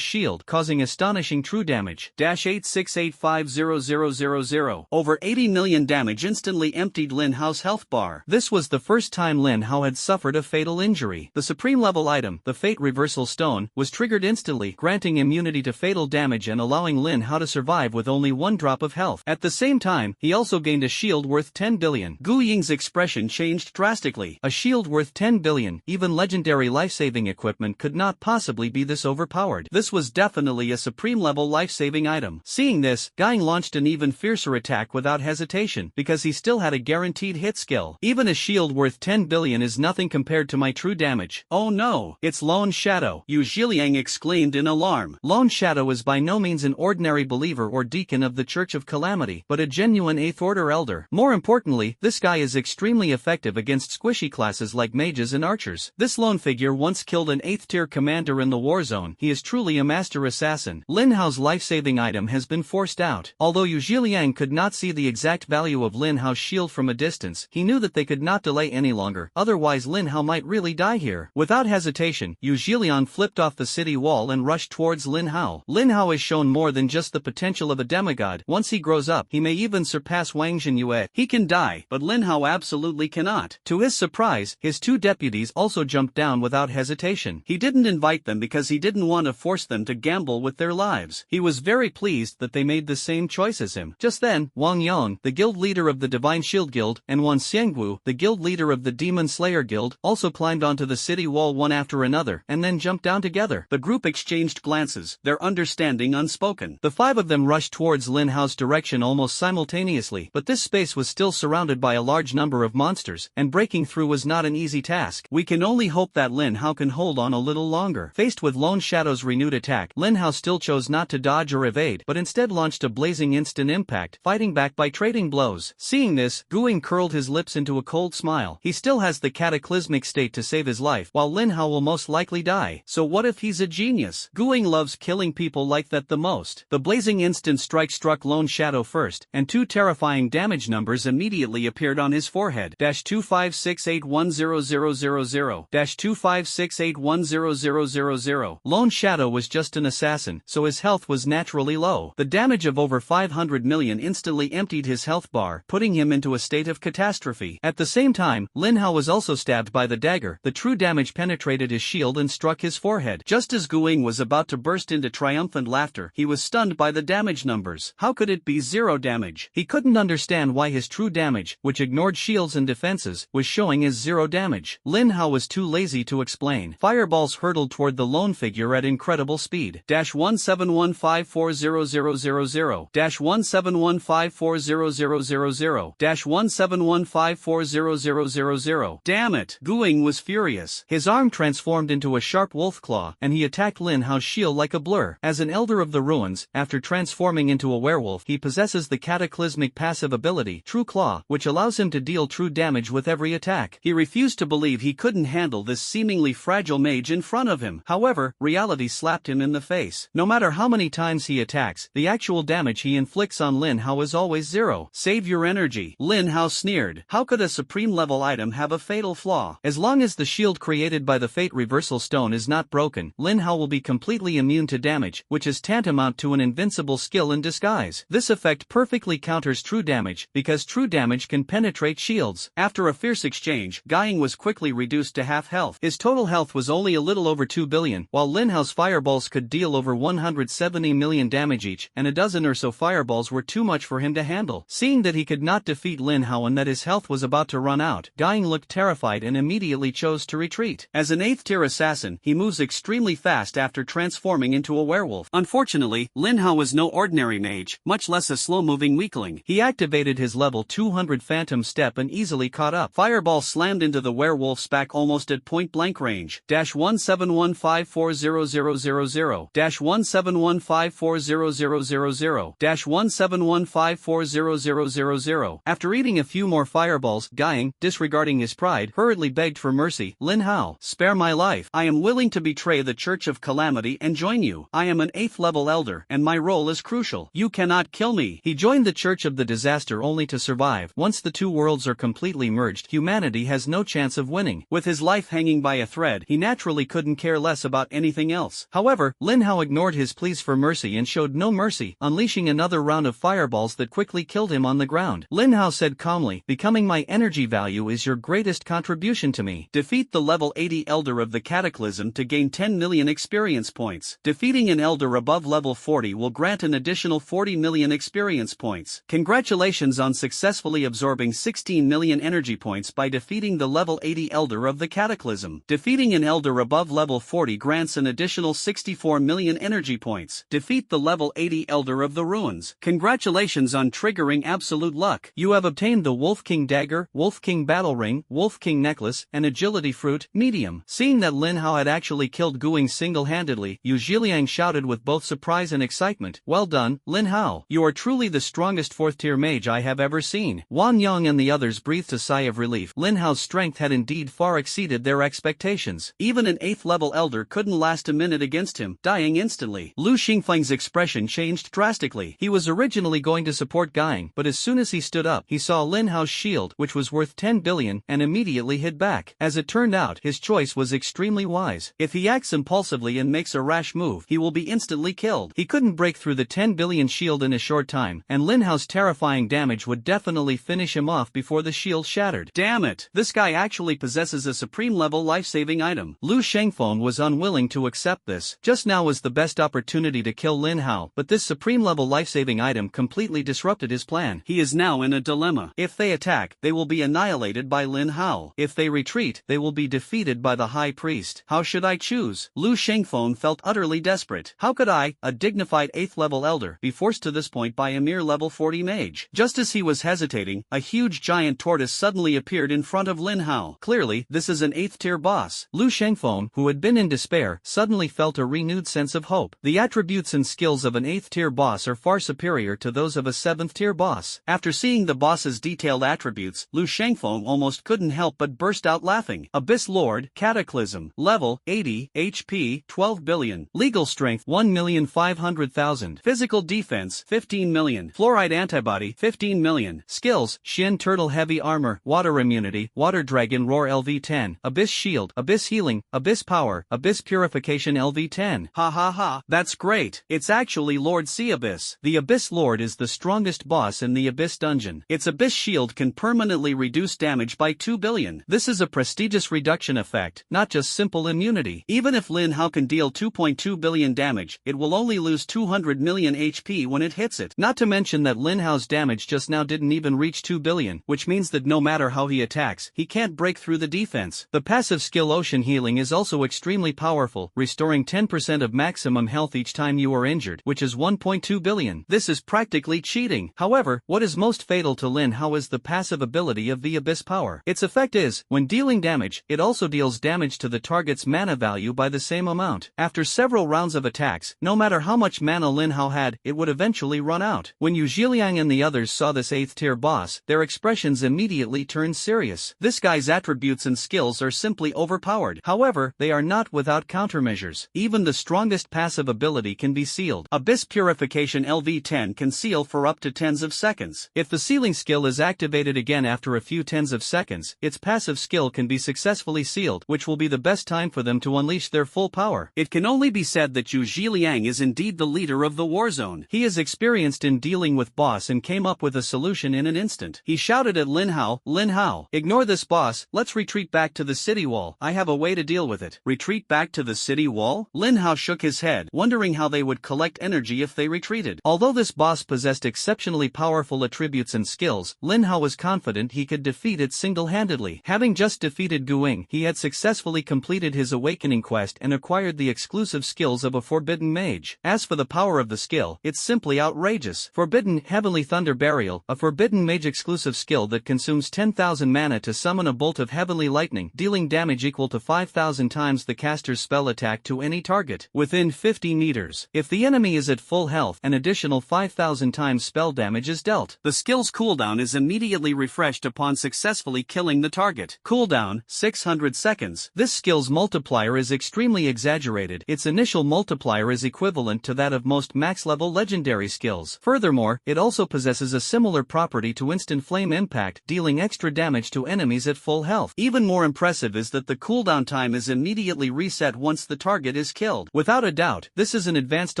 shield, causing astonishing true damage. -8685000. Over 80 million damage instantly emptied Lin Hao's health bar. This was the first time Lin Hao had suffered a fatal injury. The supreme level item, the Fate Reversal Stone, was triggered instantly, granting immunity to fatal damage and allowing Lin Hao to survive with only 1 drop of health. At the same time, he also gained a shield worth 10 billion. Gu Ying's expression changed drastically. A shield worth 10 billion, even legendary life-saving equipment could not possibly be this overpowered. This was definitely a supreme level life-saving item. Seeing this, Guing launched an even fiercer attack without hesitation, because he still had a guaranteed hit skill. Even a shield worth 10 billion is nothing compared to my true damage. Oh no, it's Lone Shadow, Yu Zhiliang exclaimed in alarm. Lone Shadow is by no means an ordinary believer or deacon of the Church of Calamity, but a genuine 8th Order elder. More importantly, this guy is extremely effective against squishy classes like mages and archers. This lone figure once killed an 8th tier commander in the war zone. He is truly a master assassin. Lin Hao's life-saving item has been forced out. Although Yu Zhiliang could not see the exact value of Lin Hao's shield from a distance, he knew that they could not delay any longer, otherwise Lin Hao might really die here. Without hesitation, Yu Zhiliang flipped off the city wall and rushed towards Lin Hao. Lin Hao has shown more than just the potential of a demigod. Once he grows up, he may even surpass Wang Zhenyue. He can die, but Lin Hao absolutely cannot. To his surprise, his 2 deputies also jumped down without hesitation. He didn't invite them because he didn't want to force them to gamble with their lives. He was very pleased that they made the same choice as him. Just then, Wang Yang, the guild leader of the Divine Shield Guild, and Wan Xiangwu, the guild leader of the Demon Slayer Guild, also climbed onto the city wall one after another, and then jumped down together. The group exchanged glances, their understanding unspoken. The 5 of them rushed towards Lin Hao's direction almost simultaneously, but this space was still surrounded by a large number of monsters, and breaking through was not an easy task. We can only hope that Lin Hao can hold on a little longer. Faced with Lone Shadow's renewed attack, Lin Hao still chose not to dodge or evade, but instead launched a blazing instant impact, fighting back by trading blows. Seeing this, Guing curled his lips into a cold smile. He still has the cataclysmic state to save his life, while Lin Hao will most likely die. So what if he's a genius? Guing loves killing people like that the most. The blazing instant strike struck Lone Shadow first, and two terrifying damage numbers immediately appeared on his forehead. 256810000 256810000. Lone Shadow was just an assassin, so his health was naturally low. The damage of over 500 million instantly emptied his health bar, putting him into a state of catastrophe. At the same time, Lin Hao was also stabbed by the dagger. The true damage penetrated his shield and struck his forehead. Just as Guing was about to burst into triumphant laughter, he was stunned by the damage numbers. How could it be 0 damage? He couldn't understand why his true damage, which ignored shields and defenses, was showing as 0 damage. Lin Hao was too lazy to explain. Fireballs hurtled toward the lone figure at incredible speed. 171540000 171540000 171540000. Damn it! Guing was furious. His arm transformed into a sharp wolf claw, and he attacked Lin Hao's shield like a blur. As an elder of the ruins, after transforming into a werewolf, he possesses the cataclysmic passive ability, True Claw, which allows him to deal true damage with every attack. He refused to believe he couldn't handle this seemingly fragile mage in front of him. However, reality slapped him in the face. No matter how many times he attacks, the actual damage he inflicts on Lin Hao is always 0. Save your energy. Lin Hao sneered. How could a supreme level item have a fatal flaw? As long as the shield created by the Fate Reversal Stone is not broken, Lin Hao will be completely immune to damage, which is tantamount to an invincible skill in disguise. This effect perfectly counters true damage, because true damage can penetrate shields. After a fierce exchange, Guing was quickly reduced to half health. His total health was only a little over 2 billion, while Lin Hao's fireballs could deal over 170 million damage each, and a dozen or so fireballs were too much for him to handle. Seeing that he could not defeat Lin Hao and that his health was about to run out, Guing looked terrified and immediately chose to retreat. As an 8th tier assassin, he moves extremely fast after transforming into a werewolf. Unfortunately, Lin Hao was no ordinary mage, much less a slow-moving weakling. He activated his level 200 Phantom Step and easily caught up. Fireball slammed into the werewolf's back almost at point-blank range. 171540000 171540000 171540000. After eating a few more fireballs, Guing, disregarding his pride, hurriedly begged for mercy. Lin Hao, spare my life. I am willing to betray the Church of Calamity and join you. I am an 8th level elder, and my role is crucial. You cannot kill me. He joined the Church of the Disaster only to survive. Once the two worlds are completely merged, humanity has no chance of winning. With his life hanging by a thread, he naturally couldn't care less about anything else. However, Lin Hao ignored his pleas for mercy and showed no mercy, unleashing another round of fireballs that quickly killed him on the ground. Lin Hao said calmly, becoming my energy value is your greatest contribution to me. Defeat the level 80 Elder of the Cataclysm to gain 10 million experience points. Defeating an Elder above level 40 will grant an additional 40 million experience points. Congratulations on successfully absorbing 16 million energy points by defeating the level 80 Elder of the Cataclysm. Defeating an Elder above level 40 grants an additional 64 million energy points. Defeat the level 80 Elder of the Ruins. Congratulations on triggering absolute luck. You have obtained the Wolf King Dagger, Wolf King Battle Ring, Wolf King Necklace, and Agility Fruit, Medium. Seeing that Lin Hao had actually killed Guing single-handedly, Yu Zhiliang shouted with both surprise and excitement. Well done, Lin Hao. You are truly the strongest 4th-tier mage I have ever seen. Wan Yang and the others breathed a sigh of relief. Lin Hao's strength had indeed far exceeded their expectations. Even an 8th-level elder couldn't last a minute against him, dying instantly. Lu Xingfeng's expression changed drastically. He was originally going to support Guing, but as soon as he stood up, he saw Lin Hao's shield, which was worth 10 billion, and immediately hid back. As it turned out, his choice was extremely wise. If he acts impulsively and makes a rash move, he will be instantly killed. He couldn't break through the 10 billion shield in a short time, and Lin Hao's terrifying damage would definitely finish him off before the shield shattered. Damn it! This guy actually possesses a supreme level life-saving item. Lu Shengfeng was unwilling to accept this. Just now was the best opportunity to kill Lin Hao, but this supreme level life-saving item completely disrupted his plan. He is now in a dilemma. If they attack, they will be annihilated by Lin Hao. If they retreat, they will be defeated by the High Priest. How should I choose? Lu Shengfeng felt utterly desperate. How could I, a dignified 8th level elder, be forced to this point by a mere level 40 mage? Just as he was hesitating, a huge giant tortoise suddenly appeared in front of Lin Hao. Clearly, this is an 8th tier boss. Lu Shengfeng, who had been in despair, suddenly felt a renewed sense of hope. The attributes and skills of an an 8th tier boss are far superior to those of a 7th tier boss. After seeing the boss's detailed attributes, Lu Shangfeng almost couldn't help but burst out laughing. Abyss Lord, Cataclysm, level 80, HP 12 billion, legal strength 1,500,000, physical defense 15 million, fluoride antibody 15 million, skills, Shin Turtle heavy armor, water immunity, water dragon roar LV10, abyss shield, abyss healing, abyss power, abyss purification LV10. Ha ha ha, that's great. It's actually Lord Sea Abyss. The Abyss Lord is the strongest boss in the Abyss dungeon. Its abyss shield can permanently reduce damage by 2 billion. This is a prestigious reduction effect, not just simple immunity. Even if Lin Hao can deal 2.2 billion damage, it will only lose 200 million HP when it hits it. Not to mention that Lin Hao's damage just now didn't even reach 2 billion, which means that no matter how he attacks, he can't break through the defense. The passive skill Ocean Healing is also extremely powerful, restoring 10% of maximum health each time you are injured, which is 1.2 billion. This is practically cheating. However, what is most fatal to Lin Hao is the passive ability of the Abyss Power. Its effect is, when dealing damage, it also deals damage to the target's mana value by the same amount. After several rounds of attacks, no matter how much mana Lin Hao had, it would eventually run out. When Yu Zhiliang and the others saw this 8th tier boss, their expressions immediately turned serious. This guy's attributes and skills are simply overpowered. However, they are not without countermeasures. Even the strongest passive ability can be sealed. Abyss Purification LV10 can seal for up to tens of seconds. If the sealing skill is activated again after a few tens of seconds, its passive skill can be successfully sealed, which will be the best time for them to unleash their full power. It can only be said that Yu Zhiliang is indeed the leader of the war zone. He is experienced in dealing with boss and came up with a solution in an instant. He shouted at Lin Hao, "Lin Hao, ignore this boss, let's retreat back to the city wall. I have a way to deal with it." Retreat back to the city wall? Lin Hao shook his head, wondering how they would collect energy if they retreated. Although this boss possessed exceptionally powerful attributes and skills, Lin Hao was confident he could defeat it single-handedly. Having just defeated Guing, he had successfully completed his awakening quest and acquired the exclusive skills of a forbidden mage. As for the power of the skill, it's simply outrageous. Forbidden Heavenly Thunder Burial, a forbidden mage exclusive skill that consumes 10,000 mana to summon a bolt of heavenly lightning, dealing damage equal to 5,000 times the caster's spell attack to any target within 50 meters. If the enemy is at full health, an additional 5,000 times spell damage is dealt. The skill's cooldown is immediately refreshed upon successfully killing the target. Cooldown, 600 seconds. This skill's multiplier is extremely exaggerated. Its initial multiplier is equivalent to that of most max-level legendary skills. Furthermore, it also possesses a similar property to Instant Flame Impact, dealing extra damage to enemies at full health. Even more impressive is that the cooldown time is immediately reset once the target is killed. Without a doubt, this is an advanced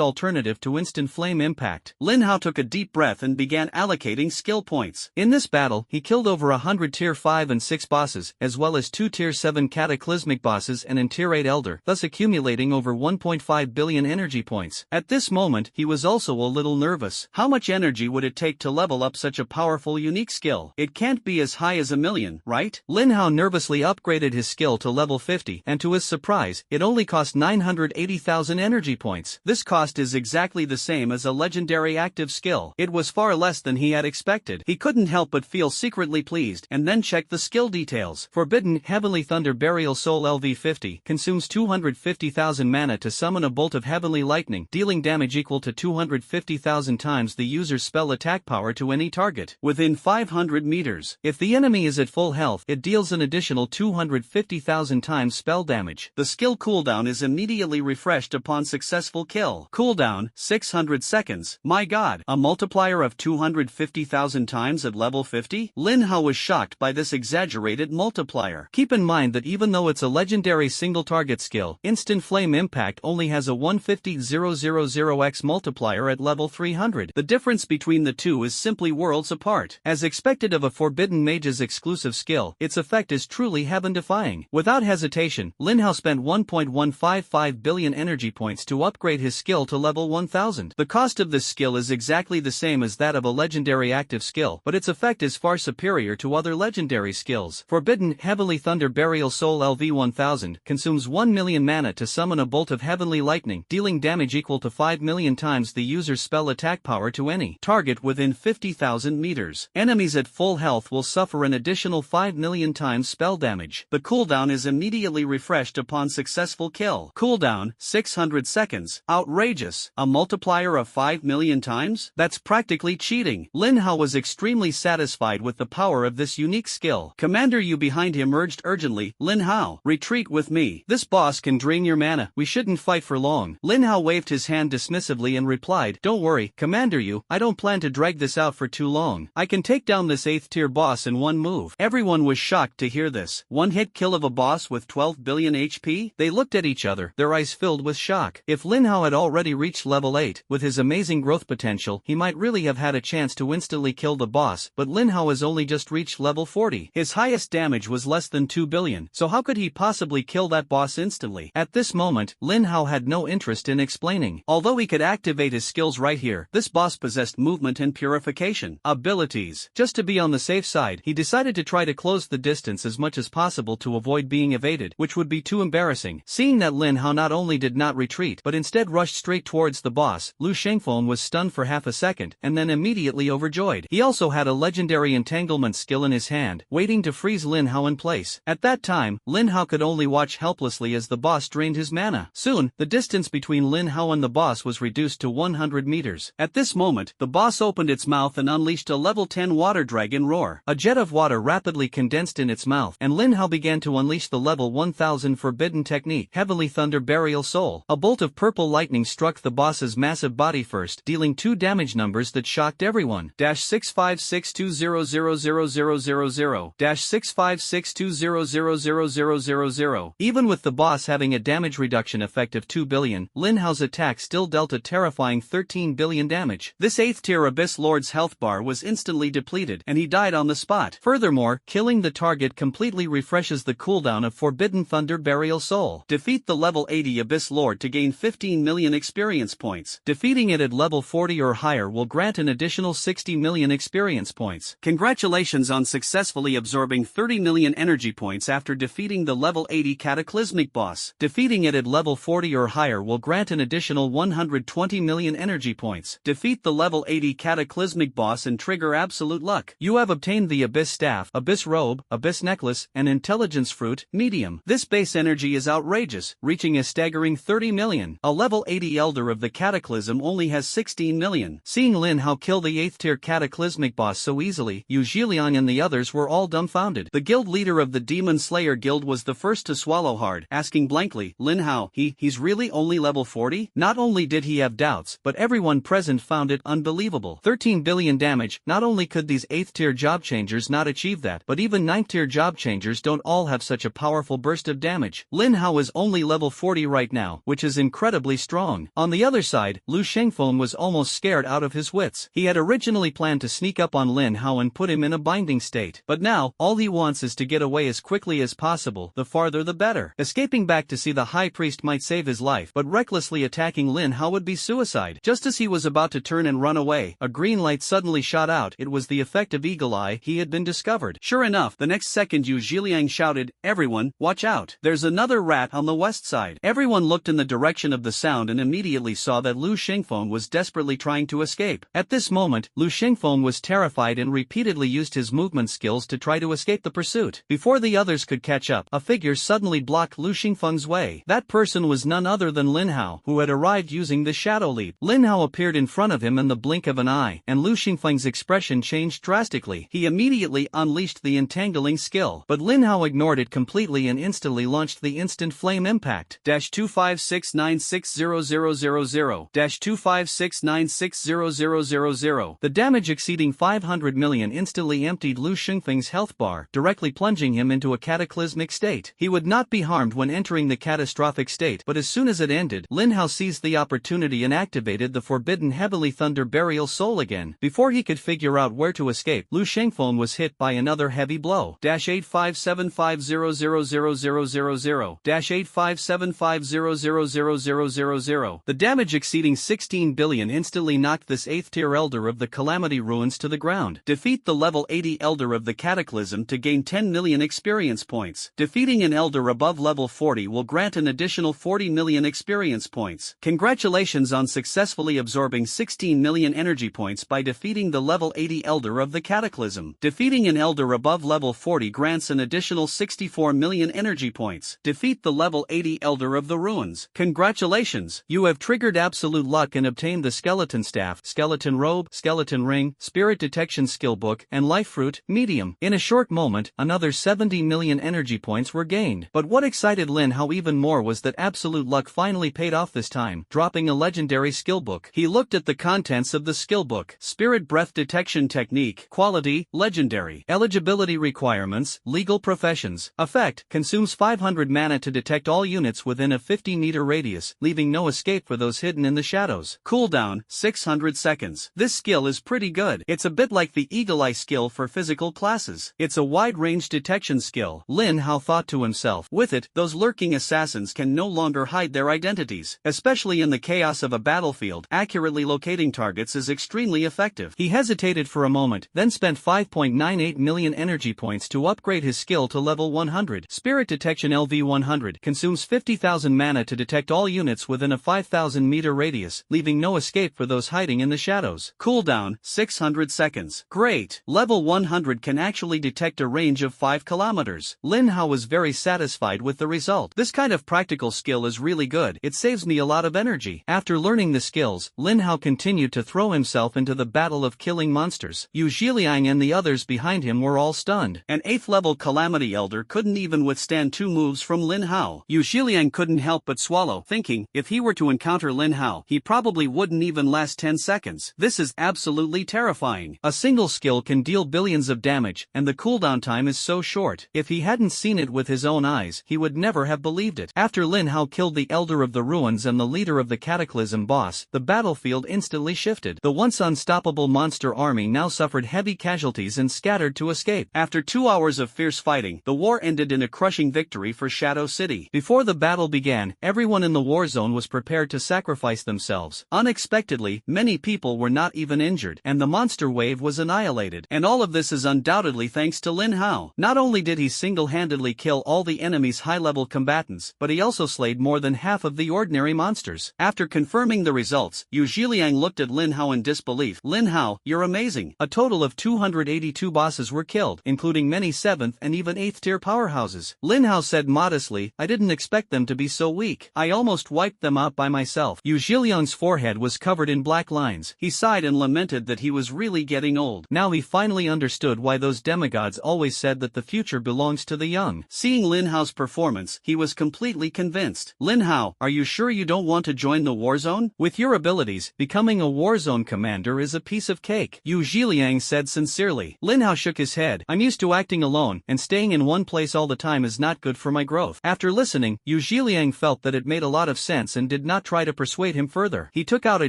alternative to Instant Flame Impact. Lin Hao took a deep breath and began allocating skill points. In this battle, he killed over 100 tier 5 and 6 bosses, as well as 2 tier 7 cataclysmic bosses and an tier 8 elder, thus accumulating over 1.5 billion energy points. At this moment, he was also a little nervous. How much energy would it take to level up such a powerful unique skill? It can't be as high as 1,000,000, right? Lin Hao nervously upgraded his skill to level 50, and to his surprise, it only cost 980,000 energy points. This cost is exactly the same as a legendary active skill. It was far less than he had expected. He couldn't help but feel secretly pleased, and then checked the skill details. Forbidden Heavenly Thunder Burial Soul LV50 consumes 250,000 mana to summon a bolt of heavenly lightning, dealing damage equal to 250,000 times the user's spell attack power to any target within 500 meters. If the enemy is at full health, it deals an additional 250,000 times spell damage. The skill cooldown is immediately refreshed upon successful kill. Cooldown, 600 seconds. My god, a multiplier of 250,000 times at level 50? Lin Hao was shocked by this exaggerated multiplier. Keep in mind that even though it's a legendary single target skill, Instant Flame Impact only has a 150,000x multiplier at level 300. The difference between the two is simply worlds apart. As expected of a forbidden mage's exclusive skill, its effect is truly heaven-defying. Without hesitation, Lin Hao spent 1.155 billion energy points to upgrade his skill to level 1000. The cost of this skill is exactly the same as that of a legendary active skill, but its effect is far superior to other legendary skills. Forbidden Heavenly Thunder Burial Soul LV1000 consumes 1 million mana to summon a bolt of heavenly lightning, dealing damage equal to 5 million times the user's spell attack power to any target within 50,000 meters. Enemies at full health will suffer an additional 5 million times spell damage. The cooldown is immediately refreshed upon successful kill. Cooldown, 600 seconds. Outrageous. A multiplier of 5 million times? That's practically cheating. Lin Hao was extremely satisfied with the power of this unique skill. Commander Yu behind him urged urgently, Lin Hao, retreat with me. This boss can drain your mana. We shouldn't fight for long. Lin Hao waved his hand dismissively and replied, don't worry, Commander Yu, I don't plan to drag this out for too long. I can take down this 8th tier boss in one move. Everyone was shocked to hear this. One hit kill of a boss with 12 billion HP? They looked at each other, their eyes filled with shock. If Lin Hao had already reached level 8, with his amazing growth potential, he might really have had a chance to instantly kill the boss, but Lin Hao has only just reached level 40. His highest damage was less than 2 billion, so how could he possibly kill that boss instantly? At this moment, Lin Hao had no interest in explaining. Although he could activate his skills right here, this boss possessed movement and purification abilities. Just to be on the safe side, he decided to try to close the distance as much as possible to avoid being evaded, which would be too embarrassing. Seeing that Lin Hao not only did not retreat but instead rushed straight towards the boss, Lu Shengfeng was stunned for half a second, and then immediately overjoyed. He also had a legendary entanglement skill in his hand, waiting to freeze Lin Hao in place. At that time, Lin Hao could only watch helplessly as the boss drained his mana. Soon, the distance between Lin Hao and the boss was reduced to 100 meters. At this moment, the boss opened its mouth and unleashed a level 10 water dragon roar. A jet of water rapidly condensed in its mouth, and Lin Hao began to unleash the level 1000 forbidden technique, Heavenly Thunder Burial Soul. A bolt of purple lightning struck the boss's massive body first, dealing 2 damage numbers that shocked everyone. -656200000 -656200000. Even with the boss having a damage reduction effect of 2 billion, Lin Hao's attack still dealt a terrifying 13 billion damage. This 8th tier Abyss Lord's health bar was instantly depleted, and he died on the spot. Furthermore, killing the target completely refreshes the cooldown of Forbidden Thunder Burial Soul. Defeat the level 80 Abyss Lord to gain 15 million experience points. Defeating it at level 40 or higher will grant an additional 60 million experience points. Congratulations on successfully absorbing 30 million energy points after defeating the level 80 Cataclysmic boss. Defeating it at level 40 or higher will grant an additional 120 million energy points. Defeat the level 80 Cataclysmic boss and trigger absolute luck. You have obtained the Abyss Staff, Abyss Robe, Abyss Necklace, and Intelligence Fruit, Medium. This base energy is outrageous, reaching a staggering 30 million. A level 80 Elder of the Cataclysm only has 16 million. Seeing Lin Hao kill the 8th tier Cataclysmic boss so easily, Yu Zhiliang and the others were all dumbfounded. The guild leader of the Demon Slayer Guild was the first to swallow hard, asking blankly, Lin Hao, he's really only level 40? Not only did he have doubts, but everyone present found it unbelievable. 13 billion damage. Not only could these 8th tier job changers not achieve that, but even 9th tier job changers don't all have such a powerful burst of damage. Lin Hao is only level 40 right now, which is incredibly strong. On the other side, Lu Shengfeng was almost scared out of his wits. He had originally planned to sneak up on Lin Hao and put him in a binding state, but now, all he wants is to get away as quickly as possible, the farther the better. Escaping back to see the High Priest might save his life, but recklessly attacking Lin Hao would be suicide. Just as he was about to turn and run away, a green light suddenly shot out. It was the effect of Eagle Eye. He had been discovered. Sure enough, the next second Yu Zhiliang shouted, everyone, watch out. There's another rat on the west side. Everyone looked in the direction of the sound and immediately saw that Lu Shengfeng was desperately trying to escape. At this moment, Lu Shengfeng was terrified and repeatedly used his movement skills to try to escape the pursuit. Before the others could catch up, a figure suddenly blocked Lu Shengfeng's way. That person was none other than Lin Hao, who had arrived using the Shadow Leap. Lin Hao appeared in front of him in the blink of an eye, and Lu Shengfeng's expression changed drastically. He immediately unleashed the entangling skill, but Lin Hao ignored it completely and instantly launched the instant flame impact. -256960000 -256960000. The damage exceeding 500 million instantly emptied Lu Shengfeng's health bar, directly plunging him into a cataclysmic state. He would not be harmed when entering the catastrophic state, but as soon as it ended, Lin Hao seized the opportunity and activated the forbidden Heavenly Thunder Burial Soul again. Before he could figure out where to escape, Lu Shengfeng was hit by another heavy blow. -857500000 -857500000. The damage exceeding 16 billion instantly knocked this 8th tier Elder of the Calamity Ruins to the ground. Defeat the level 80 Elder of the Cataclysm to gain 10 million experience points. Defeating an Elder above level 40 will grant an additional 40 million experience points. Congratulations on successfully absorbing 16 million energy points by defeating the level 80 Elder of the Cataclysm. Defeating an Elder above level 40 grants an additional 64 million energy points. Defeat the level 80 Elder of the Ruins. Congratulations, you have triggered triggered absolute luck and obtained the skeleton staff, skeleton robe, skeleton ring, spirit detection skill book, and life fruit, medium. In a short moment, another 70 million energy points were gained. But what excited Lin Hao even more was that absolute luck finally paid off this time, dropping a legendary skill book. He looked at the contents of the skill book. Spirit breath detection technique, quality, legendary. Eligibility requirements, legal professions. Effect, consumes 500 mana to detect all units within a 50-meter radius, leaving no escape for those hidden in the shadows. Cooldown, 600 seconds. This skill is pretty good. It's a bit like the Eagle Eye skill for physical classes. It's a wide-range detection skill. Lin Hao thought to himself. With it, those lurking assassins can no longer hide their identities. Especially in the chaos of a battlefield, accurately locating targets is extremely effective. He hesitated for a moment, then spent 5.98 million energy points to upgrade his skill to level 100. Spirit Detection LV100 consumes 50,000 mana to detect all units within a 5,000 meter radius, leaving no escape for those hiding in the shadows. Cooldown, 600 seconds. Great! Level 100 can actually detect a range of 5 kilometers. Lin Hao was very satisfied with the result. This kind of practical skill is really good. It saves me a lot of energy. After learning the skills, Lin Hao continued to throw himself into the battle of killing monsters. Yu Zhiliang and the others behind him were all stunned. An 8th level Calamity Elder couldn't even withstand 2 moves from Lin Hao. Yu Zhiliang couldn't help but swallow, thinking, if he were to encounter Lin Hao, he probably wouldn't even last 10 seconds. This is absolutely terrifying. A single skill can deal billions of damage, and the cooldown time is so short. If he hadn't seen it with his own eyes, he would never have believed it. After Lin Hao killed the Elder of the Ruins and the leader of the Cataclysm boss, the battlefield instantly shifted. The once unstoppable monster army now suffered heavy casualties and scattered to escape. After 2 hours of fierce fighting, the war ended in a crushing victory for Shadow City. Before the battle began, everyone in the war zone was prepared to sacrifice themselves. Unexpectedly, many people were not even injured, and the monster wave was annihilated. And all of this is undoubtedly thanks to Lin Hao. Not only did he single-handedly kill all the enemy's high-level combatants, but he also slayed more than half of the ordinary monsters. After confirming the results, Yu Zhiliang looked at Lin Hao in disbelief. Lin Hao, you're amazing. A total of 282 bosses were killed, including many 7th and even 8th tier powerhouses. Lin Hao said modestly, I didn't expect them to be so weak. I almost wiped them out by myself. Yu Zhiliang's forehead was covered in black lines. He sighed and lamented that he was really getting old. Now he finally understood why those demigods always said that the future belongs to the young. Seeing Lin Hao's performance, he was completely convinced. Lin Hao, are you sure you don't want to join the war zone? With your abilities, becoming a war zone commander is a piece of cake. Yu Zhiliang said sincerely. Lin Hao shook his head. I'm used to acting alone, and staying in one place all the time is not good for my growth. After listening, Yu Zhiliang felt that it made a lot of sense and did not try to persuade him further. He took out a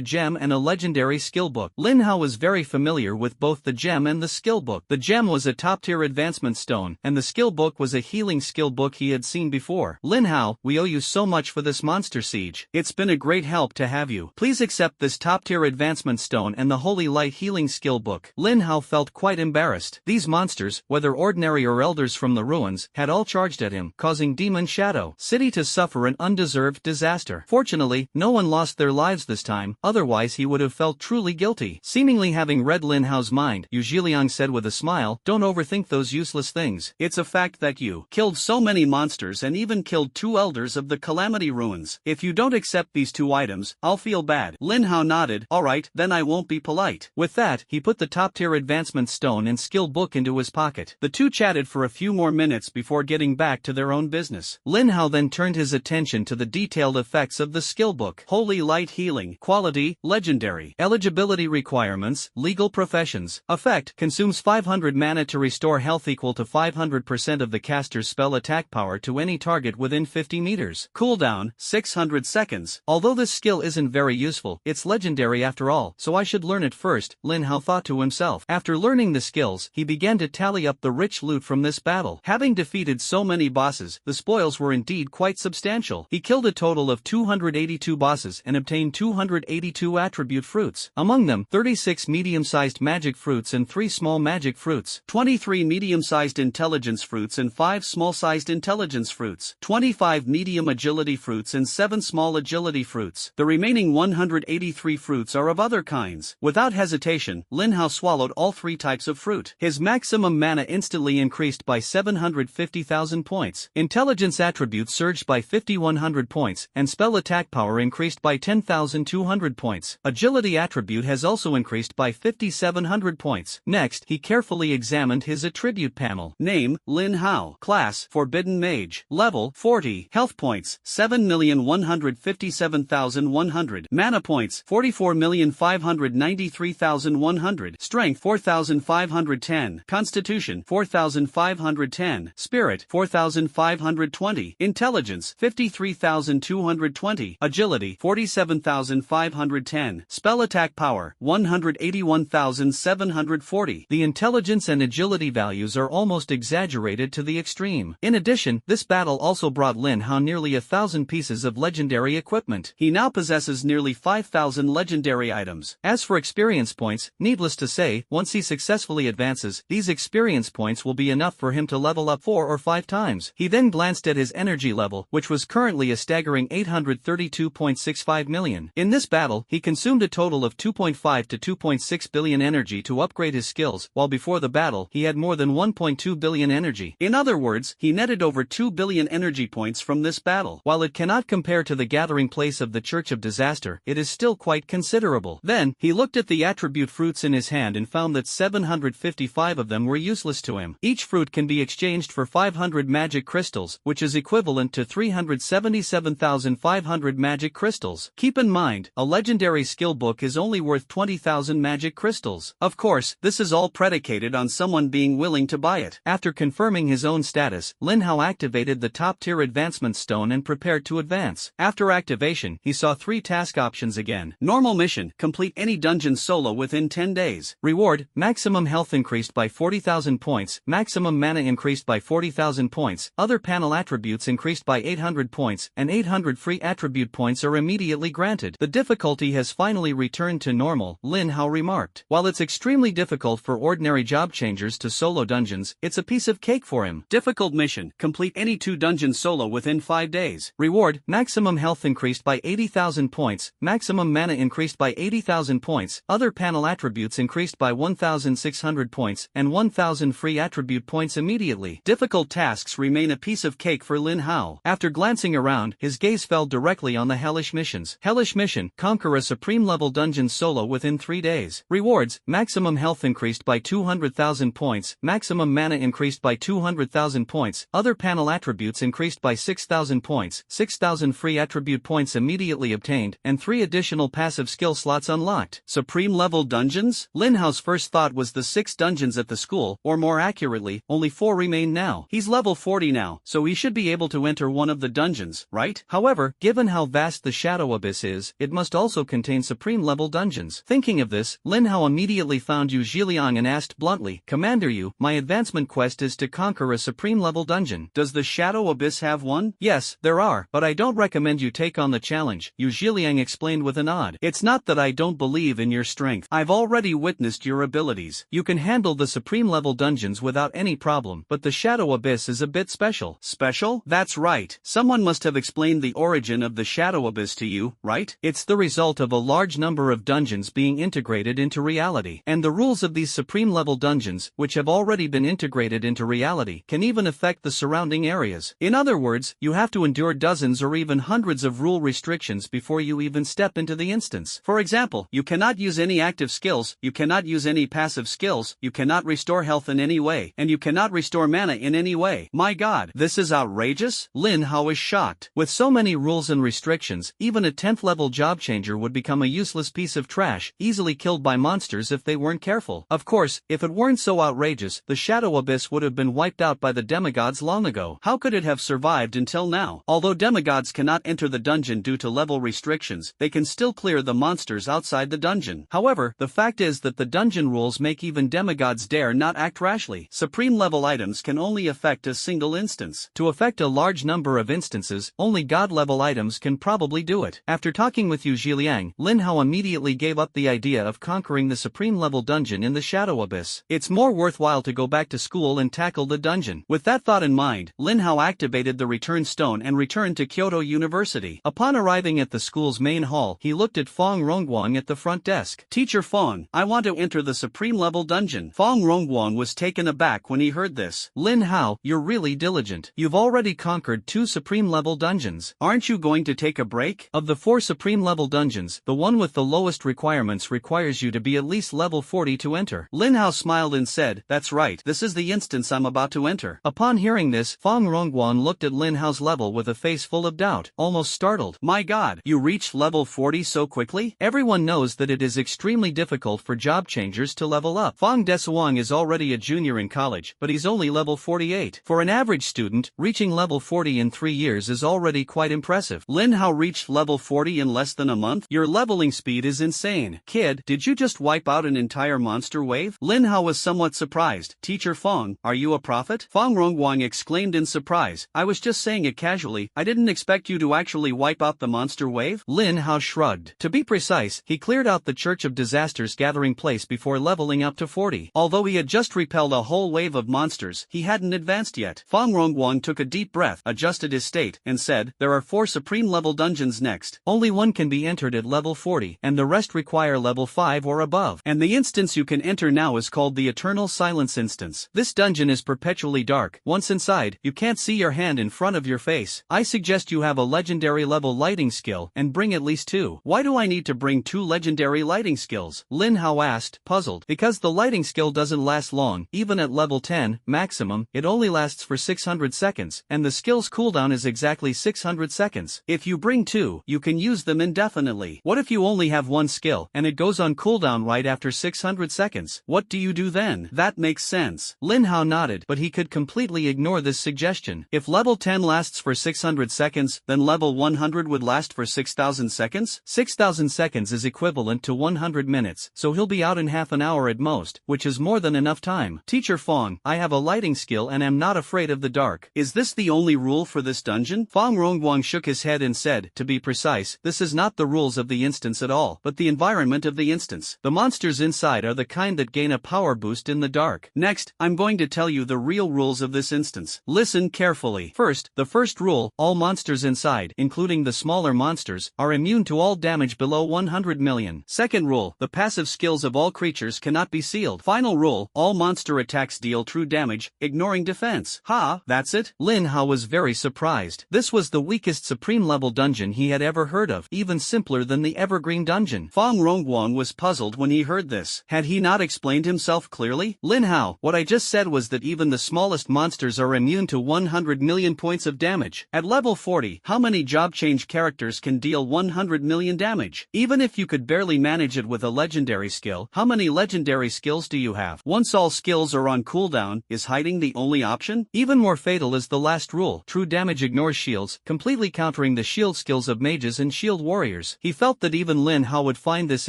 gem and a legendary skill book. Lin Hao was very familiar with both the gem and the skill book. The gem was a top-tier advancement stone, and the skill book was a healing skill book he had seen before. Lin Hao, we owe you so much for this monster siege. It's been a great help to have you. Please accept this top-tier advancement stone and the Holy Light healing skill book. Lin Hao felt quite embarrassed. These monsters, whether ordinary or elders from the ruins, had all charged at him, causing Demon Shadow City to suffer an undeserved disaster. Fortunately, no one lost their lives this time, otherwise he would have felt truly guilty. Seemingly having read Lin Hao's mind, Yu Zhiliang said with a smile, don't overthink those useless things. It's a fact that you killed so many monsters and even killed 2 elders of the Calamity Ruins. If you don't accept these 2 items, I'll feel bad. Lin Hao nodded. Alright, then I won't be polite. With that, he put the top-tier advancement stone and skill book into his pocket. The two chatted for a few more minutes before getting back to their own business. Lin Hao then turned his attention to the detailed effects of the skill book. Holy Light healing, quality, legendary. Eligibility requirements, legal professions. Effect, consumes 500 mana to restore health equal to 500% of the caster's spell attack power to any target within 50 meters. Cooldown, 600 seconds. Although this skill isn't very useful, it's legendary after all, so I should learn it first, Lin Hao thought to himself. After learning the skills, he began to tally up the rich loot from this battle. Having defeated so many bosses, the spoils were indeed quite substantial. He killed a total of 282 bosses and obtained 282 attribute fruits. Among them, 36 medium-sized magic fruits and 3 small magic fruits, 23 medium-sized intelligence fruits and 5 small-sized intelligence fruits, 25 medium agility fruits and 7 small agility fruits. The remaining 183 fruits are of other kinds. Without hesitation, Lin Hao swallowed all 3 types of fruit. His maximum mana instantly increased by 750,000 points. Intelligence attributes surged by 5,100 points, and spell attack power increased increased by 10,200 points. Agility attribute has also increased by 5,700 points. Next, he carefully examined his attribute panel. Name, Lin Hao. Class, Forbidden Mage. Level, 40. Health points, 7,157,100. Mana points, 44,593,100. Strength, 4,510. Constitution, 4,510. Spirit, 4,520. Intelligence, 53,220. Agility, 47,510. Spell attack power, 181,740. The intelligence and agility values are almost exaggerated to the extreme. In addition, this battle also brought Lin Hao nearly 1,000 pieces of legendary equipment. He now possesses nearly 5,000 legendary items. As for experience points, needless to say, once he successfully advances, these experience points will be enough for him to level up 4 or 5 times. He then glanced at his energy level, which was currently a staggering 832.65 million. In this battle, he consumed a total of 2.5 to 2.6 billion energy to upgrade his skills, while before the battle, he had more than 1.2 billion energy. In other words, he netted over 2 billion energy points from this battle. While it cannot compare to the gathering place of the Church of Disaster, it is still quite considerable. Then, he looked at the attribute fruits in his hand and found that 755 of them were useless to him. Each fruit can be exchanged for 500 magic crystals, which is equivalent to 377,500 magic crystals. Keep in mind, a legendary skill book is only worth 20,000 magic crystals. Of course, this is all predicated on someone being willing to buy it. After confirming his own status, Lin Hao activated the top-tier advancement stone and prepared to advance. After activation, he saw 3 task options again. Normal mission, complete any dungeon solo within 10 days. Reward, maximum health increased by 40,000 points, maximum mana increased by 40,000 points, other panel attributes increased by 800 points, and 800 free attribute points are immediately granted. The difficulty has finally returned to normal, Lin Hao remarked. While it's extremely difficult for ordinary job changers to solo dungeons, it's a piece of cake for him. Difficult mission, complete any 2 dungeons solo within 5 days. Reward, maximum health increased by 80,000 points, maximum mana increased by 80,000 points, other panel attributes increased by 1,600 points, and 1,000 free attribute points immediately. Difficult tasks remain a piece of cake for Lin Hao. After glancing around, his gaze fell directly on the hellish missions. Hellish mission, conquer a supreme level dungeon solo within 3 days. Rewards, maximum health increased by 200,000 points, maximum mana increased by 200,000 points, other panel attributes increased by 6,000 points, 6,000 free attribute points immediately obtained, and 3 additional passive skill slots unlocked. Supreme level dungeons? Lin Hao's first thought was the 6 dungeons at the school, or more accurately, only 4 remain now. He's level 40 now, so he should be able to enter one of the dungeons, right? However, given how vast the Shadow Abyss is, it must also contain supreme level dungeons. Thinking of this, Lin Hao immediately found Yu Zhiliang and asked bluntly, Commander Yu, my advancement quest is to conquer a supreme level dungeon. Does the Shadow Abyss have one? Yes, there are, but I don't recommend you take on the challenge, Yu Zhiliang explained with a nod. It's not that I don't believe in your strength. I've already witnessed your abilities. You can handle the supreme level dungeons without any problem, but the Shadow Abyss is a bit special. Special? That's right. Someone must have explained the origin of the Shadow Abyss to you, right? It's the result of a large number of dungeons being integrated into reality. And the rules of these supreme level dungeons, which have already been integrated into reality, can even affect the surrounding areas. In other words, you have to endure dozens or even hundreds of rule restrictions before you even step into the instance. For example, you cannot use any active skills, you cannot use any passive skills, you cannot restore health in any way, and you cannot restore mana in any way. My god, this is outrageous? Lin Hao is shocked. With so many rules and restrictions, even a 10th level job changer would become a useless piece of trash, easily killed by monsters if they weren't careful. Of course, if it weren't so outrageous, the Shadow Abyss would have been wiped out by the demigods long ago. How could it have survived until now? Although demigods cannot enter the dungeon due to level restrictions, they can still clear the monsters outside the dungeon. However, the fact is that the dungeon rules make even demigods dare not act rashly. Supreme level items can only affect a single instance. To affect a large number of instances, only god level items can probably do it. After talking with Yu Zhiliang, Lin Hao immediately gave up the idea of conquering the supreme level dungeon in the Shadow Abyss. It's more worthwhile to go back to school and tackle the dungeon. With that thought in mind, Lin Hao activated the return stone and returned to Kyoto University. Upon arriving at the school's main hall, he looked at Fong Rongguang at the front desk. Teacher Fong, I want to enter the supreme level dungeon. Fong Rongguang was taken aback when he heard this. Lin Hao, you're really diligent. You've already conquered 2 supreme level dungeons. Aren't you going to take a break? weak. Of the 4 supreme level dungeons, the one with the lowest requirements requires you to be at least level 40 to enter. Lin Hao smiled and said, "That's right, this is the instance I'm about to enter." Upon hearing this, Fang Rongguan looked at Lin Hao's level with a face full of doubt, almost startled. "My god, you reached level 40 so quickly?" Everyone knows that it is extremely difficult for job changers to level up. Fang Desuang is already a junior in college, but he's only level 48. For an average student, reaching level 40 in 3 years is already quite impressive. Lin Hao reached level 40 in less than a month? Your leveling speed is insane. Kid, did you just wipe out an entire monster wave? Lin Hao was somewhat surprised. "Teacher Fang, are you a prophet?" Fang Rongguang exclaimed in surprise. "I was just saying it casually, I didn't expect you to actually wipe out the monster wave." Lin Hao shrugged. To be precise, he cleared out the Church of Disasters gathering place before leveling up to 40. Although he had just repelled a whole wave of monsters, he hadn't advanced yet. Fang Rongguang took a deep breath, adjusted his state, and said, "There are 4 supreme level dungeons next. Only one can be entered at level 40, and the rest require level 5 or above. And the instance you can enter now is called the Eternal Silence instance. This dungeon is perpetually dark. Once inside, you can't see your hand in front of your face. I suggest you have a legendary level lighting skill, and bring at least 2. "Why do I need to bring 2 legendary lighting skills?" Lin Hao asked, puzzled. "Because the lighting skill doesn't last long, even at level 10, maximum, it only lasts for 600 seconds, and the skill's cooldown is exactly 600 seconds. If you bring 2, you can use them indefinitely. What if you only have 1 skill, and it goes on cooldown right after 600 seconds? What do you do then?" "That makes sense." Lin Hao nodded, but he could completely ignore this suggestion. If level 10 lasts for 600 seconds, then level 100 would last for 6,000 seconds? 6,000 seconds is equivalent to 100 minutes, so he'll be out in half an hour at most, which is more than enough time. "Teacher Fang, I have a lighting skill and am not afraid of the dark. Is this the only rule for this dungeon?" Fang Rongguang shook his head and said, "To be precise, this is not the rules of the instance at all, but the environment of the instance. The monsters inside are the kind that gain a power boost in the dark. Next, I'm going to tell you the real rules of this instance. Listen carefully. First, the first rule, all monsters inside, including the smaller monsters, are immune to all damage below 100 million. Second rule, the passive skills of all creatures cannot be sealed. Final rule, all monster attacks deal true damage, ignoring defense." "Ha, that's it?" Lin Hao was very surprised. This was the weakest supreme level dungeon he had ever heard of, even simpler than the Evergreen dungeon. Fang Rongguang was puzzled when he heard this. Had he not explained himself clearly? "Lin Hao, what I just said was that even the smallest monsters are immune to 100 million points of damage. At level 40, how many job change characters can deal 100 million damage? Even if you could barely manage it with a legendary skill, how many legendary skills do you have? Once all skills are on cooldown, is hiding the only option? Even more fatal is the last rule. True damage ignores shields, completely countering the shield skills of mages and shield warriors." He felt that even Lin Hao would find this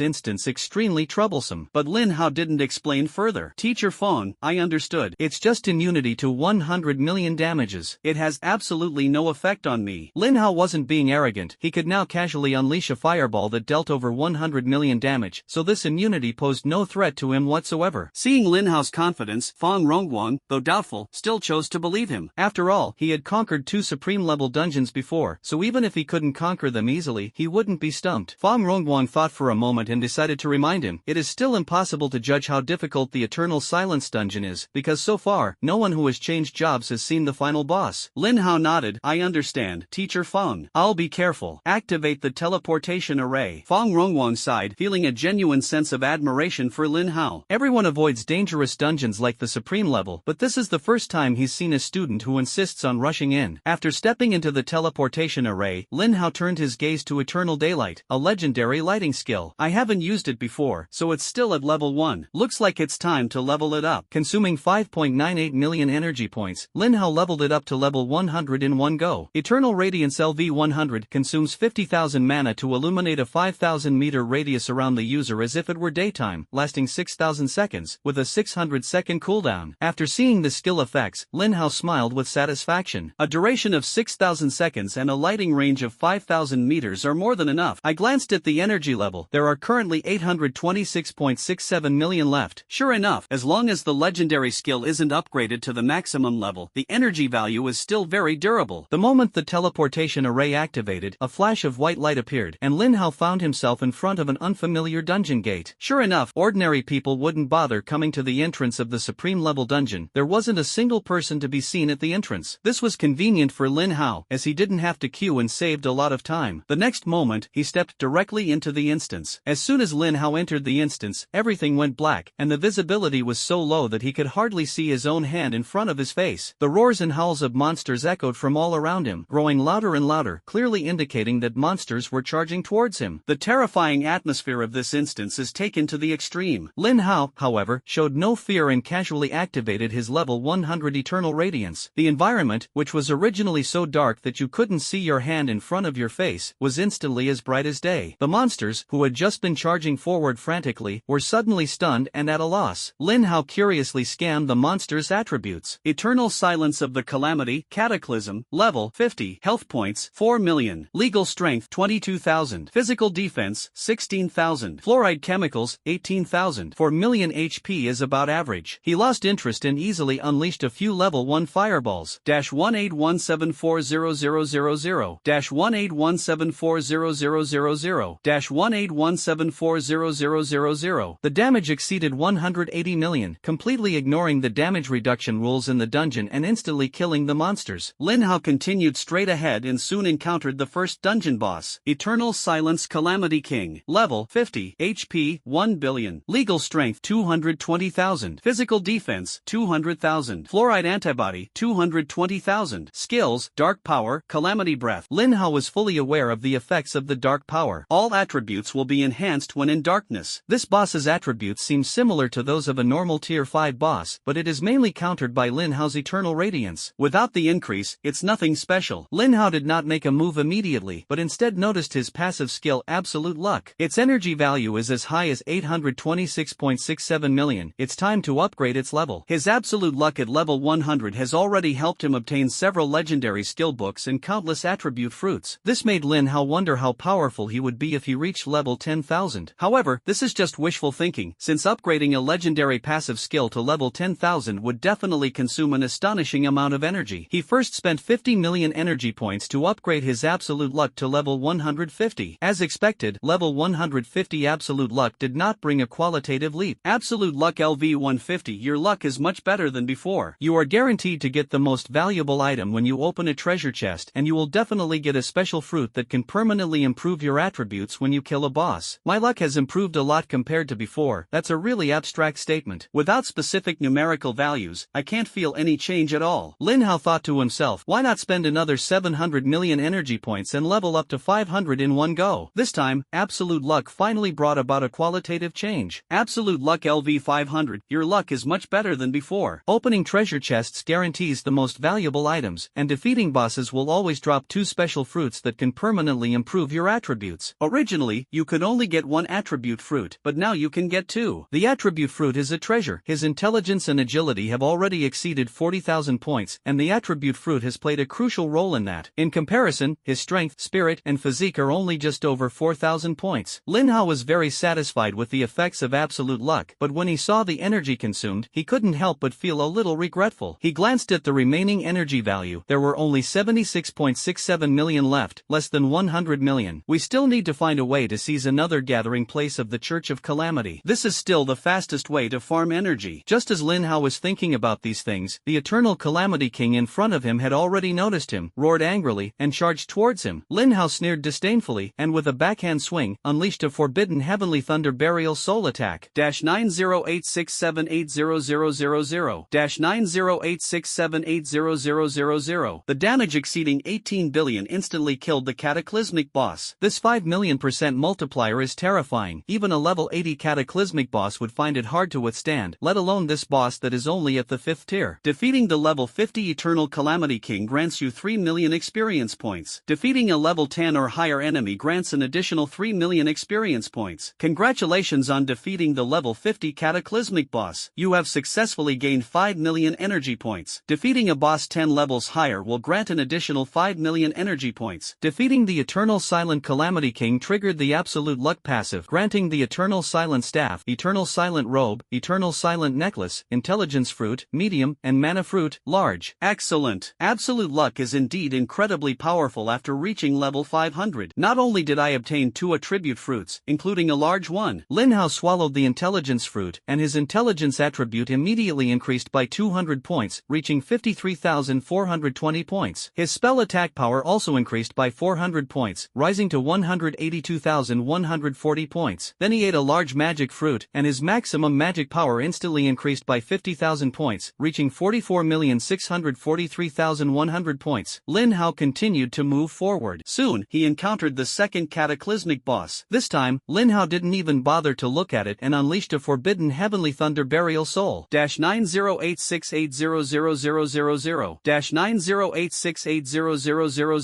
instance extremely troublesome, but Lin Hao didn't explain further. "Teacher Fang, I understood. It's just immunity to 100 million damages. It has absolutely no effect on me." Lin Hao wasn't being arrogant. He could now casually unleash a fireball that dealt over 100 million damage, so this immunity posed no threat to him whatsoever. Seeing Lin Hao's confidence, Fang Rongguang, though doubtful, still chose to believe him. After all, he had conquered 2 supreme level dungeons before, so even if he couldn't conquer them easily, he wouldn't be stumped. Fang Rongguang thought for a moment and decided to remind him, "It is still impossible to judge how difficult the Eternal Silence dungeon is, because so far, no one who has changed jobs has seen the final boss." Lin Hao nodded. "I understand, Teacher Fang. I'll be careful. Activate the teleportation array." Fang Rongguang sighed, feeling a genuine sense of admiration for Lin Hao. Everyone avoids dangerous dungeons like the supreme level, but this is the first time he's seen a student who insists on rushing in. After stepping into the teleportation array, Lin Hao turned his gaze to Eternal Daylight, a legendary lighting skill. "I haven't used it before, so it's still at level 1. Looks like it's time to level it up." Consuming 5.98 million energy points, Lin Hao leveled it up to level 100 in one go. Eternal Radiance LV100 consumes 50,000 mana to illuminate a 5,000 meter radius around the user as if it were daytime, lasting 6,000 seconds, with a 600 second cooldown. After seeing the skill effects, Lin Hao smiled with satisfaction. A duration of 6,000 seconds and a lighting range of 5,000 meters are more than enough. I glanced at the energy level. There are currently 826.67 million left. Sure enough, as long as the legendary skill isn't upgraded to the maximum level, the energy value is still very durable. The moment the teleportation array activated, a flash of white light appeared, and Lin Hao found himself in front of an unfamiliar dungeon gate. Sure enough, ordinary people wouldn't bother coming to the entrance of the supreme level dungeon. There wasn't a single person to be seen at the entrance. This was convenient for Lin Hao, as he didn't have to queue and saved a lot of time. The next moment, he stepped directly into the instance. As soon as Lin Hao entered the instance, everything went black, and the visibility was so low that he could hardly see his own hand in front of his face. The roars and howls of monsters echoed from all around him, growing louder and louder, clearly indicating that monsters were charging towards him. The terrifying atmosphere of this instance is taken to the extreme. Lin Hao, however, showed no fear and casually activated his level 100 Eternal Radiance. The environment, which was originally so dark that you couldn't see your hand in front of your face, was instantly as bright as day. The monsters, who had just been charging forward frantically, were suddenly stunned and at a loss. Lin Hao curiously scanned the monsters' attributes. Eternal Silence of the Calamity, Cataclysm, level 50, health points 4 million, legal strength 22,000, physical defense 16,000, fluoride chemicals 18,000. 4 million HP is about average. He lost interest and easily unleashed a few level 1 fireballs. 181740000 181740000 181740000. The damage exceeded 180 million, completely ignoring the damage reduction rules in the dungeon and instantly killing the monsters. Lin Hao continued straight ahead and soon encountered the first dungeon boss, Eternal Silence Calamity King, level 50, HP 1 billion, legal strength 220,000, physical defense 200,000, fluoride antibody 220,000, skills, dark power, calamity breath. Lin Hao was fully aware of the effects of the dark power. All attributes will be enhanced when in darkness. This boss's attributes seem similar to those of a normal tier 5 boss, but it is mainly countered by Lin Hao's Eternal Radiance. Without the increase, it's nothing special. Lin Hao did not make a move immediately, but instead noticed his passive skill Absolute Luck. Its energy value is as high as 826.67 million. It's time to upgrade its level. His Absolute Luck at level 100 has already helped him obtain several legendary skill books and countless attribute fruits. This made Lin Hao wonder how powerful he would be if he reached level 10,000. However, this is just wishful thinking, since upgrading a legendary passive skill to level 10,000 would definitely consume an astonishing amount of energy. He first spent 50 million energy points to upgrade his Absolute Luck to level 150. As expected, level 150 Absolute Luck did not bring a qualitative leap. Absolute Luck LV 150. Your luck is much better than before. You are guaranteed to get the most valuable item when you open a treasure chest, and you will definitely get a special fruit that can permanently improve your attributes when you kill a boss. My luck has improved a lot compared to before. That's a really abstract statement. Without specific numerical values, I can't feel any change at all. Lin Hao thought to himself, why not spend another 700 million energy points and level up to 500 in one go? This time, Absolute Luck finally brought about a qualitative change. Absolute Luck LV 500. Your luck is much better than before. Opening treasure chests guarantees the most valuable items, and defeating bosses will always drop 2 special fruits that can permanently improve your attributes. Originally, you could only get 1 attribute fruit, but now you can get 2. The attribute fruit is a treasure. His intelligence and agility have already exceeded 40,000 points, and the attribute fruit has played a crucial role in that. In comparison, his strength, spirit, and physique are only just over 4,000 points. Lin Hao was very satisfied with the effects of Absolute Luck, but when he saw the energy consumed, he couldn't help but feel a little regretful. He glanced at the remaining energy value. There were only 76.67 million left, less than 100 million. We still need to find a way to seize another gathering place of the Church of Calamity. This is still the fastest way to farm energy. Just as Lin Hao was thinking about these things, the Eternal Calamity King in front of him had already noticed him, roared angrily, and charged towards him. Lin Hao sneered disdainfully, and with a backhand swing, unleashed a forbidden Heavenly Thunder Burial Soul Attack. 9086780000 9086780000. The damage exceeding 18 billion instantly killed the cataclysmic boss. This 5 million% multiplier is terrifying. Even a level 80 cataclysmic boss would find it hard to withstand, let alone this boss that is only at the 5th tier. Defeating the level 50 Eternal Calamity King grants you 3 million experience points. Defeating a level 10 or higher enemy grants an additional 3 million experience points. Congratulations on defeating the level 50 cataclysmic boss. You have successfully gained 5 million energy points. Defeating a boss 10 levels higher will grant an additional 5 million energy points. Defeating the Eternal Silent Calamity King triggered the Absolute Luck passive, granting the Eternal Silent Staff, Eternal Silent Robe, Eternal Silent Necklace, Intelligence Fruit, Medium, and Mana Fruit, Large. Excellent. Absolute Luck is indeed incredibly powerful after reaching level 500. Not only did I obtain 2 attribute fruits, including a large one, Lin Hao swallowed the Intelligence Fruit, and his intelligence attribute immediately increased by 200 points, reaching 53,420 points. His spell attack power also increased by by 400 points, rising to 182,140 points. Then he ate a large magic fruit, and his maximum magic power instantly increased by 50,000 points, reaching 44,643,100 points. Lin Hao continued to move forward. Soon, he encountered the second cataclysmic boss. This time, Lin Hao didn't even bother to look at it and unleashed a forbidden heavenly thunder burial soul. 9086800000 9086800000.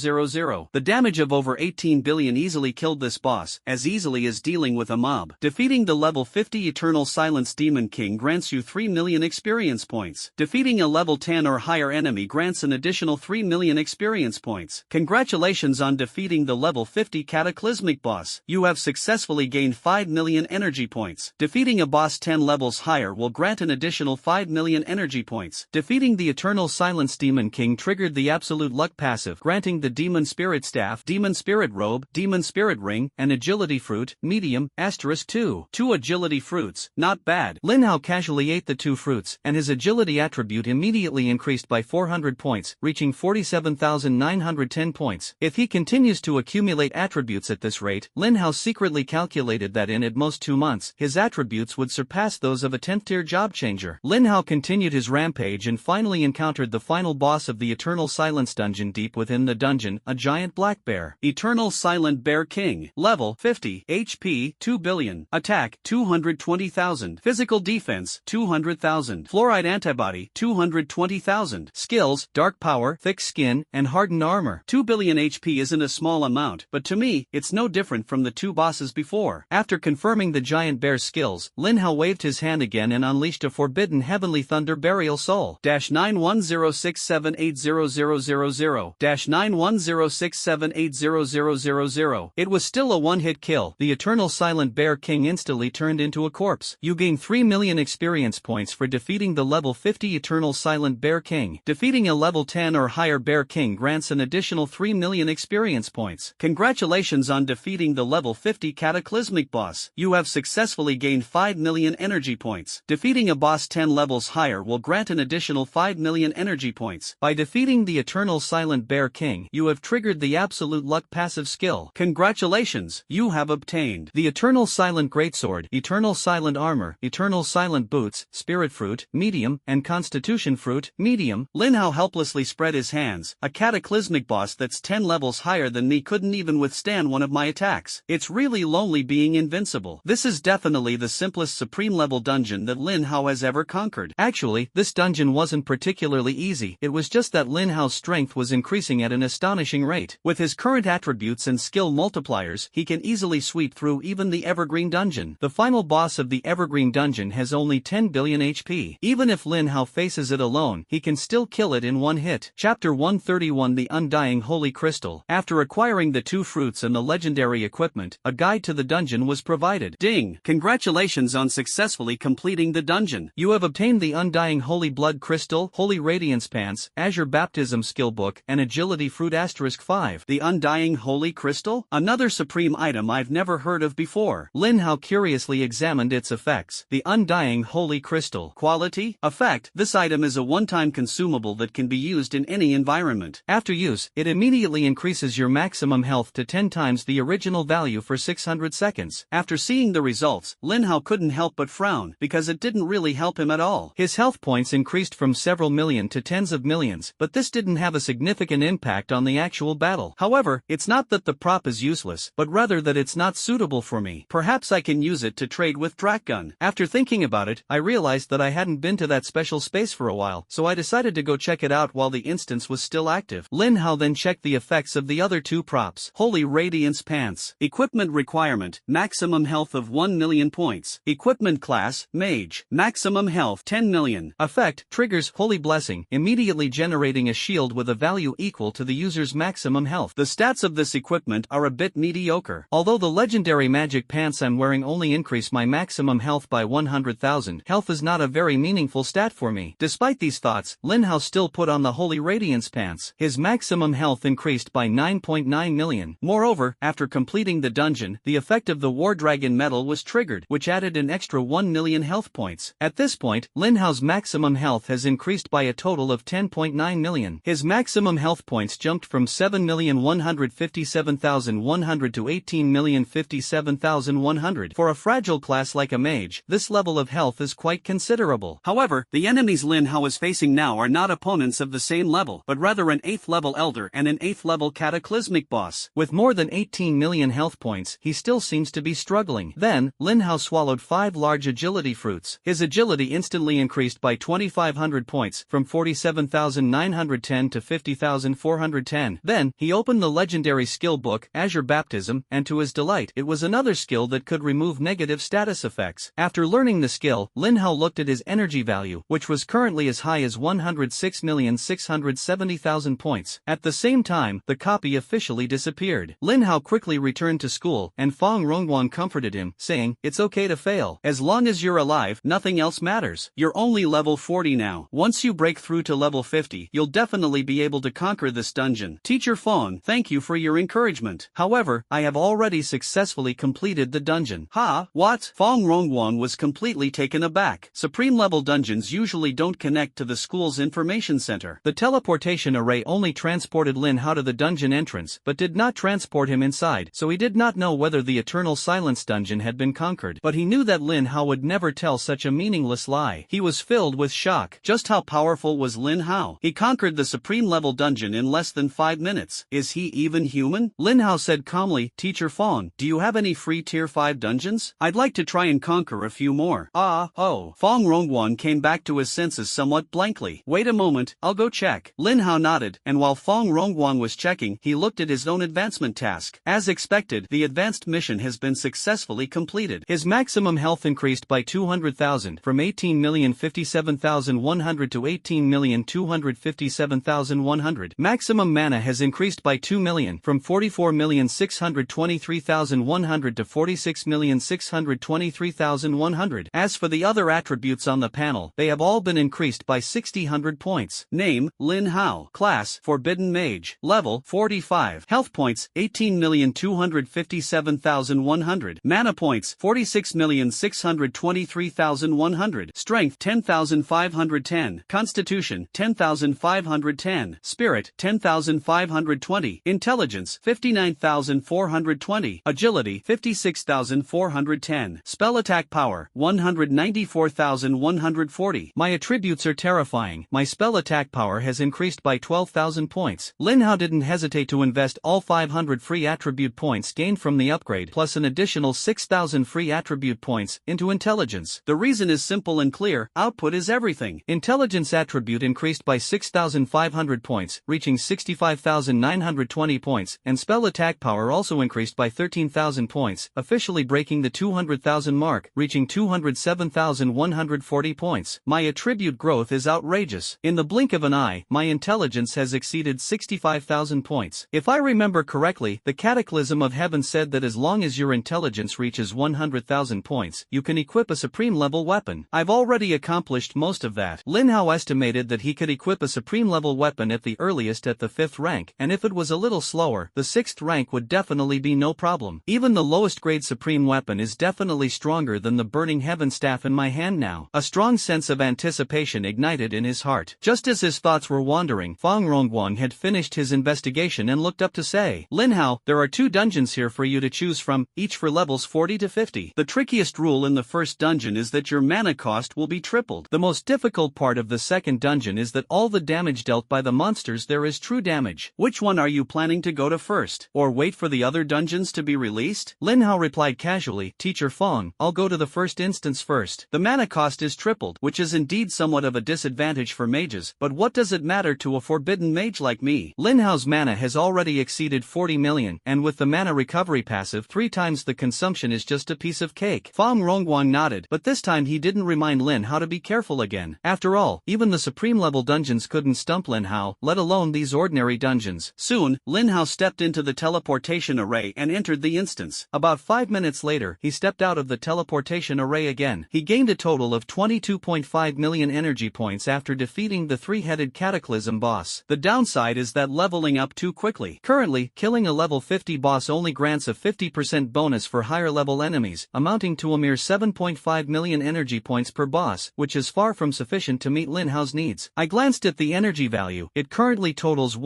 The damage of over 18 billion easily killed this boss, as easily as dealing with a mob. Defeating the level 50 Eternal Silence Demon King grants you 3 million experience points. Defeating a level 10 or higher enemy grants an additional 3 million experience points. Congratulations on defeating the level 50 Cataclysmic boss. You have successfully gained 5 million energy points. Defeating a boss 10 levels higher will grant an additional 5 million energy points. Defeating the Eternal Silence Demon King triggered the Absolute Luck passive, granting the Demon Spirit Staff, Demon Spirit Robe, Demon Spirit Ring, and Agility Fruit, medium, *2. 2 agility fruits, not bad. Lin Hao casually ate the 2 fruits, and his agility attribute immediately increased by 400 points, reaching 47,910 points. If he continues to accumulate attributes at this rate, Lin Hao secretly calculated that in at most 2 months, his attributes would surpass those of a 10th tier job changer. Lin Hao continued his rampage and finally encountered the final boss of the Eternal Silence dungeon. Deep within the dungeon, a giant black bear. Eternal Silent Bear King. Level 50. HP 2 billion. Attack 220,000. Physical defense 200,000. Fluoride antibody 220,000. Skills, dark power, thick skin, and hardened armor. 2 billion HP isn't a small amount, but to me, it's no different from the 2 bosses before. After confirming the giant bear's skills, Lin Hao waved his hand again and unleashed a forbidden heavenly thunder burial soul. 9106780000 9106780000. It was still a one-hit kill. The Eternal Silent Bear King instantly turned into a corpse. You gain 3 million experience points for defeating the level 50 Eternal Silent Bear King. Defeating a level 10 or higher Bear King grants an additional 3 million experience points. Congratulations on defeating the level 50 Cataclysmic boss. You have successfully gained 5 million energy points. Defeating a boss 10 levels higher will grant an additional 5 million energy points. By defeating the Eternal Silent Bear King, you have triggered the Absolute Luck passive skill. Congratulations, you have obtained the Eternal Silent Greatsword, Eternal Silent Armor, Eternal Silent Boots, Spirit Fruit, medium, and Constitution Fruit, medium. Lin Hao helplessly spread his hands. A cataclysmic boss that's 10 levels higher than me couldn't even withstand one of my attacks. It's really lonely being invincible. This is definitely the simplest supreme level dungeon that Lin Hao has ever conquered. Actually, this dungeon wasn't particularly easy. It was just that Lin Hao's strength was increasing at an astonishing rate. With his current attributes and skill multipliers, he can easily sweep through even the Evergreen Dungeon. The final boss of the Evergreen Dungeon has only 10 billion HP. Even if Lin Hao faces it alone, he can still kill it in one hit. Chapter 131 The Undying Holy Crystal. After acquiring the 2 fruits and the legendary equipment, a guide to the dungeon was provided. Ding! Congratulations on successfully completing the dungeon. You have obtained the Undying Holy Blood Crystal, Holy Radiance Pants, Azure Baptism Skill Book, and Agility Fruit *5. The Undying Holy Crystal? Another supreme item I've never heard of before. Lin Hao curiously examined its effects. The Undying Holy Crystal. Quality? Effect. This item is a one-time consumable that can be used in any environment. After use, it immediately increases your maximum health to 10 times the original value for 600 seconds. After seeing the results, Lin Hao couldn't help but frown, because it didn't really help him at all. His health points increased from several million to tens of millions, but this didn't have a significant impact on the actual battle. However, it's not that the prop is useless, but rather that it's not suitable for me. Perhaps I can use it to trade with Drakgun. After thinking about it, I realized that I hadn't been to that special space for a while, so I decided to go check it out while the instance was still active. Lin Hao then checked the effects of the other 2 props. Holy Radiance Pants. Equipment requirement, maximum health of 1 million points. Equipment class, Mage. Maximum health 10 million. Effect, triggers Holy Blessing, immediately generating a shield with a value equal to the user's maximum health. The stats of this equipment are a bit mediocre. Although the legendary magic pants I'm wearing only increase my maximum health by 100,000, health is not a very meaningful stat for me. Despite these thoughts, Lin Hao still put on the Holy Radiance Pants. His maximum health increased by 9.9 million. Moreover, after completing the dungeon, the effect of the War Dragon Medal was triggered, which added an extra 1 million health points. At this point, Lin Hao's maximum health has increased by a total of 10.9 million. His maximum health points jumped from 7 18,157,100 to 18,057,100. For a fragile class like a mage, this level of health is quite considerable. However, the enemies Lin Hao is facing now are not opponents of the same level, but rather an 8th level elder and an 8th level cataclysmic boss. With more than 18 million health points, he still seems to be struggling. Then, Lin Hao swallowed 5 large agility fruits. His agility instantly increased by 2,500 points, from 47,910 to 50,410. Then, he opened the legendary skill book, Azure Baptism, and to his delight, it was another skill that could remove negative status effects. After learning the skill, Lin Hao looked at his energy value, which was currently as high as 106,670,000 points. At the same time, the copy officially disappeared. Lin Hao quickly returned to school, and Fang Rongguan comforted him, saying, "It's okay to fail. As long as you're alive, nothing else matters. You're only level 40 now. Once you break through to level 50, you'll definitely be able to conquer this dungeon. Teacher Fang, thank you for your encouragement. However, I have already successfully completed the dungeon." "Ha? What?" Fang Rongguan was completely taken aback. Supreme level dungeons usually don't connect to the school's information center. The teleportation array only transported Lin Hao to the dungeon entrance, but did not transport him inside, so he did not know whether the Eternal Silence dungeon had been conquered. But he knew that Lin Hao would never tell such a meaningless lie. He was filled with shock. Just how powerful was Lin Hao? He conquered the supreme level dungeon in less than 5 minutes. Is he even human? Lin Hao said calmly, "Teacher Fang, do you have any free tier 5 dungeons? I'd like to try and conquer a few more." Oh. Fang Rongguan came back to his senses somewhat blankly. "Wait a moment, I'll go check." Lin Hao nodded, and while Fang Rongguan was checking, he looked at his own advancement task. As expected, the advanced mission has been successfully completed. His maximum health increased by 200,000, from 18,057,100 to 18,257,100. Maximum mana has increased by 2 million, from 44,623,100 to 46,623,100. As for the other attributes on the panel, they have all been increased by 60 points. Name, Lin Hao. Class, Forbidden Mage. Level, 45. Health points, 18,257,100. Mana points, 46,623,100. Strength, 10,510. Constitution, 10,510. Spirit, 10,520. Intelligence, 59,420. Agility, 56,410. Spell attack power, 194,140. My attributes are terrifying. My spell attack power has increased by 12,000 points. Lin Hao didn't hesitate to invest all 500 free attribute points gained from the upgrade plus an additional 6,000 free attribute points into intelligence. The reason is simple and clear: output is everything. Intelligence attribute increased by 6,500 points, reaching 65,920 points, and spell attack power also increased by 13,000 points, officially breaking the 200,000 mark, reaching 207,140 points. My attribute growth is outrageous. In the blink of an eye, my intelligence has exceeded 65,000 points. If I remember correctly, the Cataclysm of Heaven said that as long as your intelligence reaches 100,000 points, you can equip a supreme level weapon. I've already accomplished most of that. Lin Hao estimated that he could equip a supreme level weapon at the earliest at the 5th rank, and if it was a little slower, the 6th rank would definitely be no problem. Even the lowest grade supreme weapon is definitely stronger than the Burning Heaven staff in my hand now. A strong sense of anticipation ignited in his heart. Just as his thoughts were wandering, Fang Rongguan had finished his investigation and looked up to say, "Lin Hao, there are 2 dungeons here for you to choose from, each for levels 40 to 50. The trickiest rule in the first dungeon is that your mana cost will be tripled. The most difficult part of the second dungeon is that all the damage dealt by the monsters there is true damage. Which one are you planning to go to first? Or wait for the other dungeons to be released?" Lin Hao replied casually, "Teacher Fang, I'll go to the first instance first. The mana cost is tripled, which is indeed somewhat of a disadvantage for mages, but what does it matter to a forbidden mage like me?" Lin Hao's mana has already exceeded 40 million, and with the mana recovery passive 3 times the consumption is just a piece of cake. Fang Rongguan nodded, but this time he didn't remind Lin Hao to be careful again. After all, even the supreme level dungeons couldn't stump Lin Hao, let alone these ordinary dungeons. Soon, Lin Hao stepped into the teleportation array and entered the instance. About 5 minutes later, he stepped out of the teleportation array again. He gained a total of 22.5 million energy points after defeating the 3-headed Cataclysm boss. The downside is that leveling up too quickly. Currently, killing a level 50 boss only grants a 50% bonus for higher level enemies, amounting to a mere 7.5 million energy points per boss, which is far from sufficient to meet Lin Hao's needs. I glanced at the energy value. It currently totals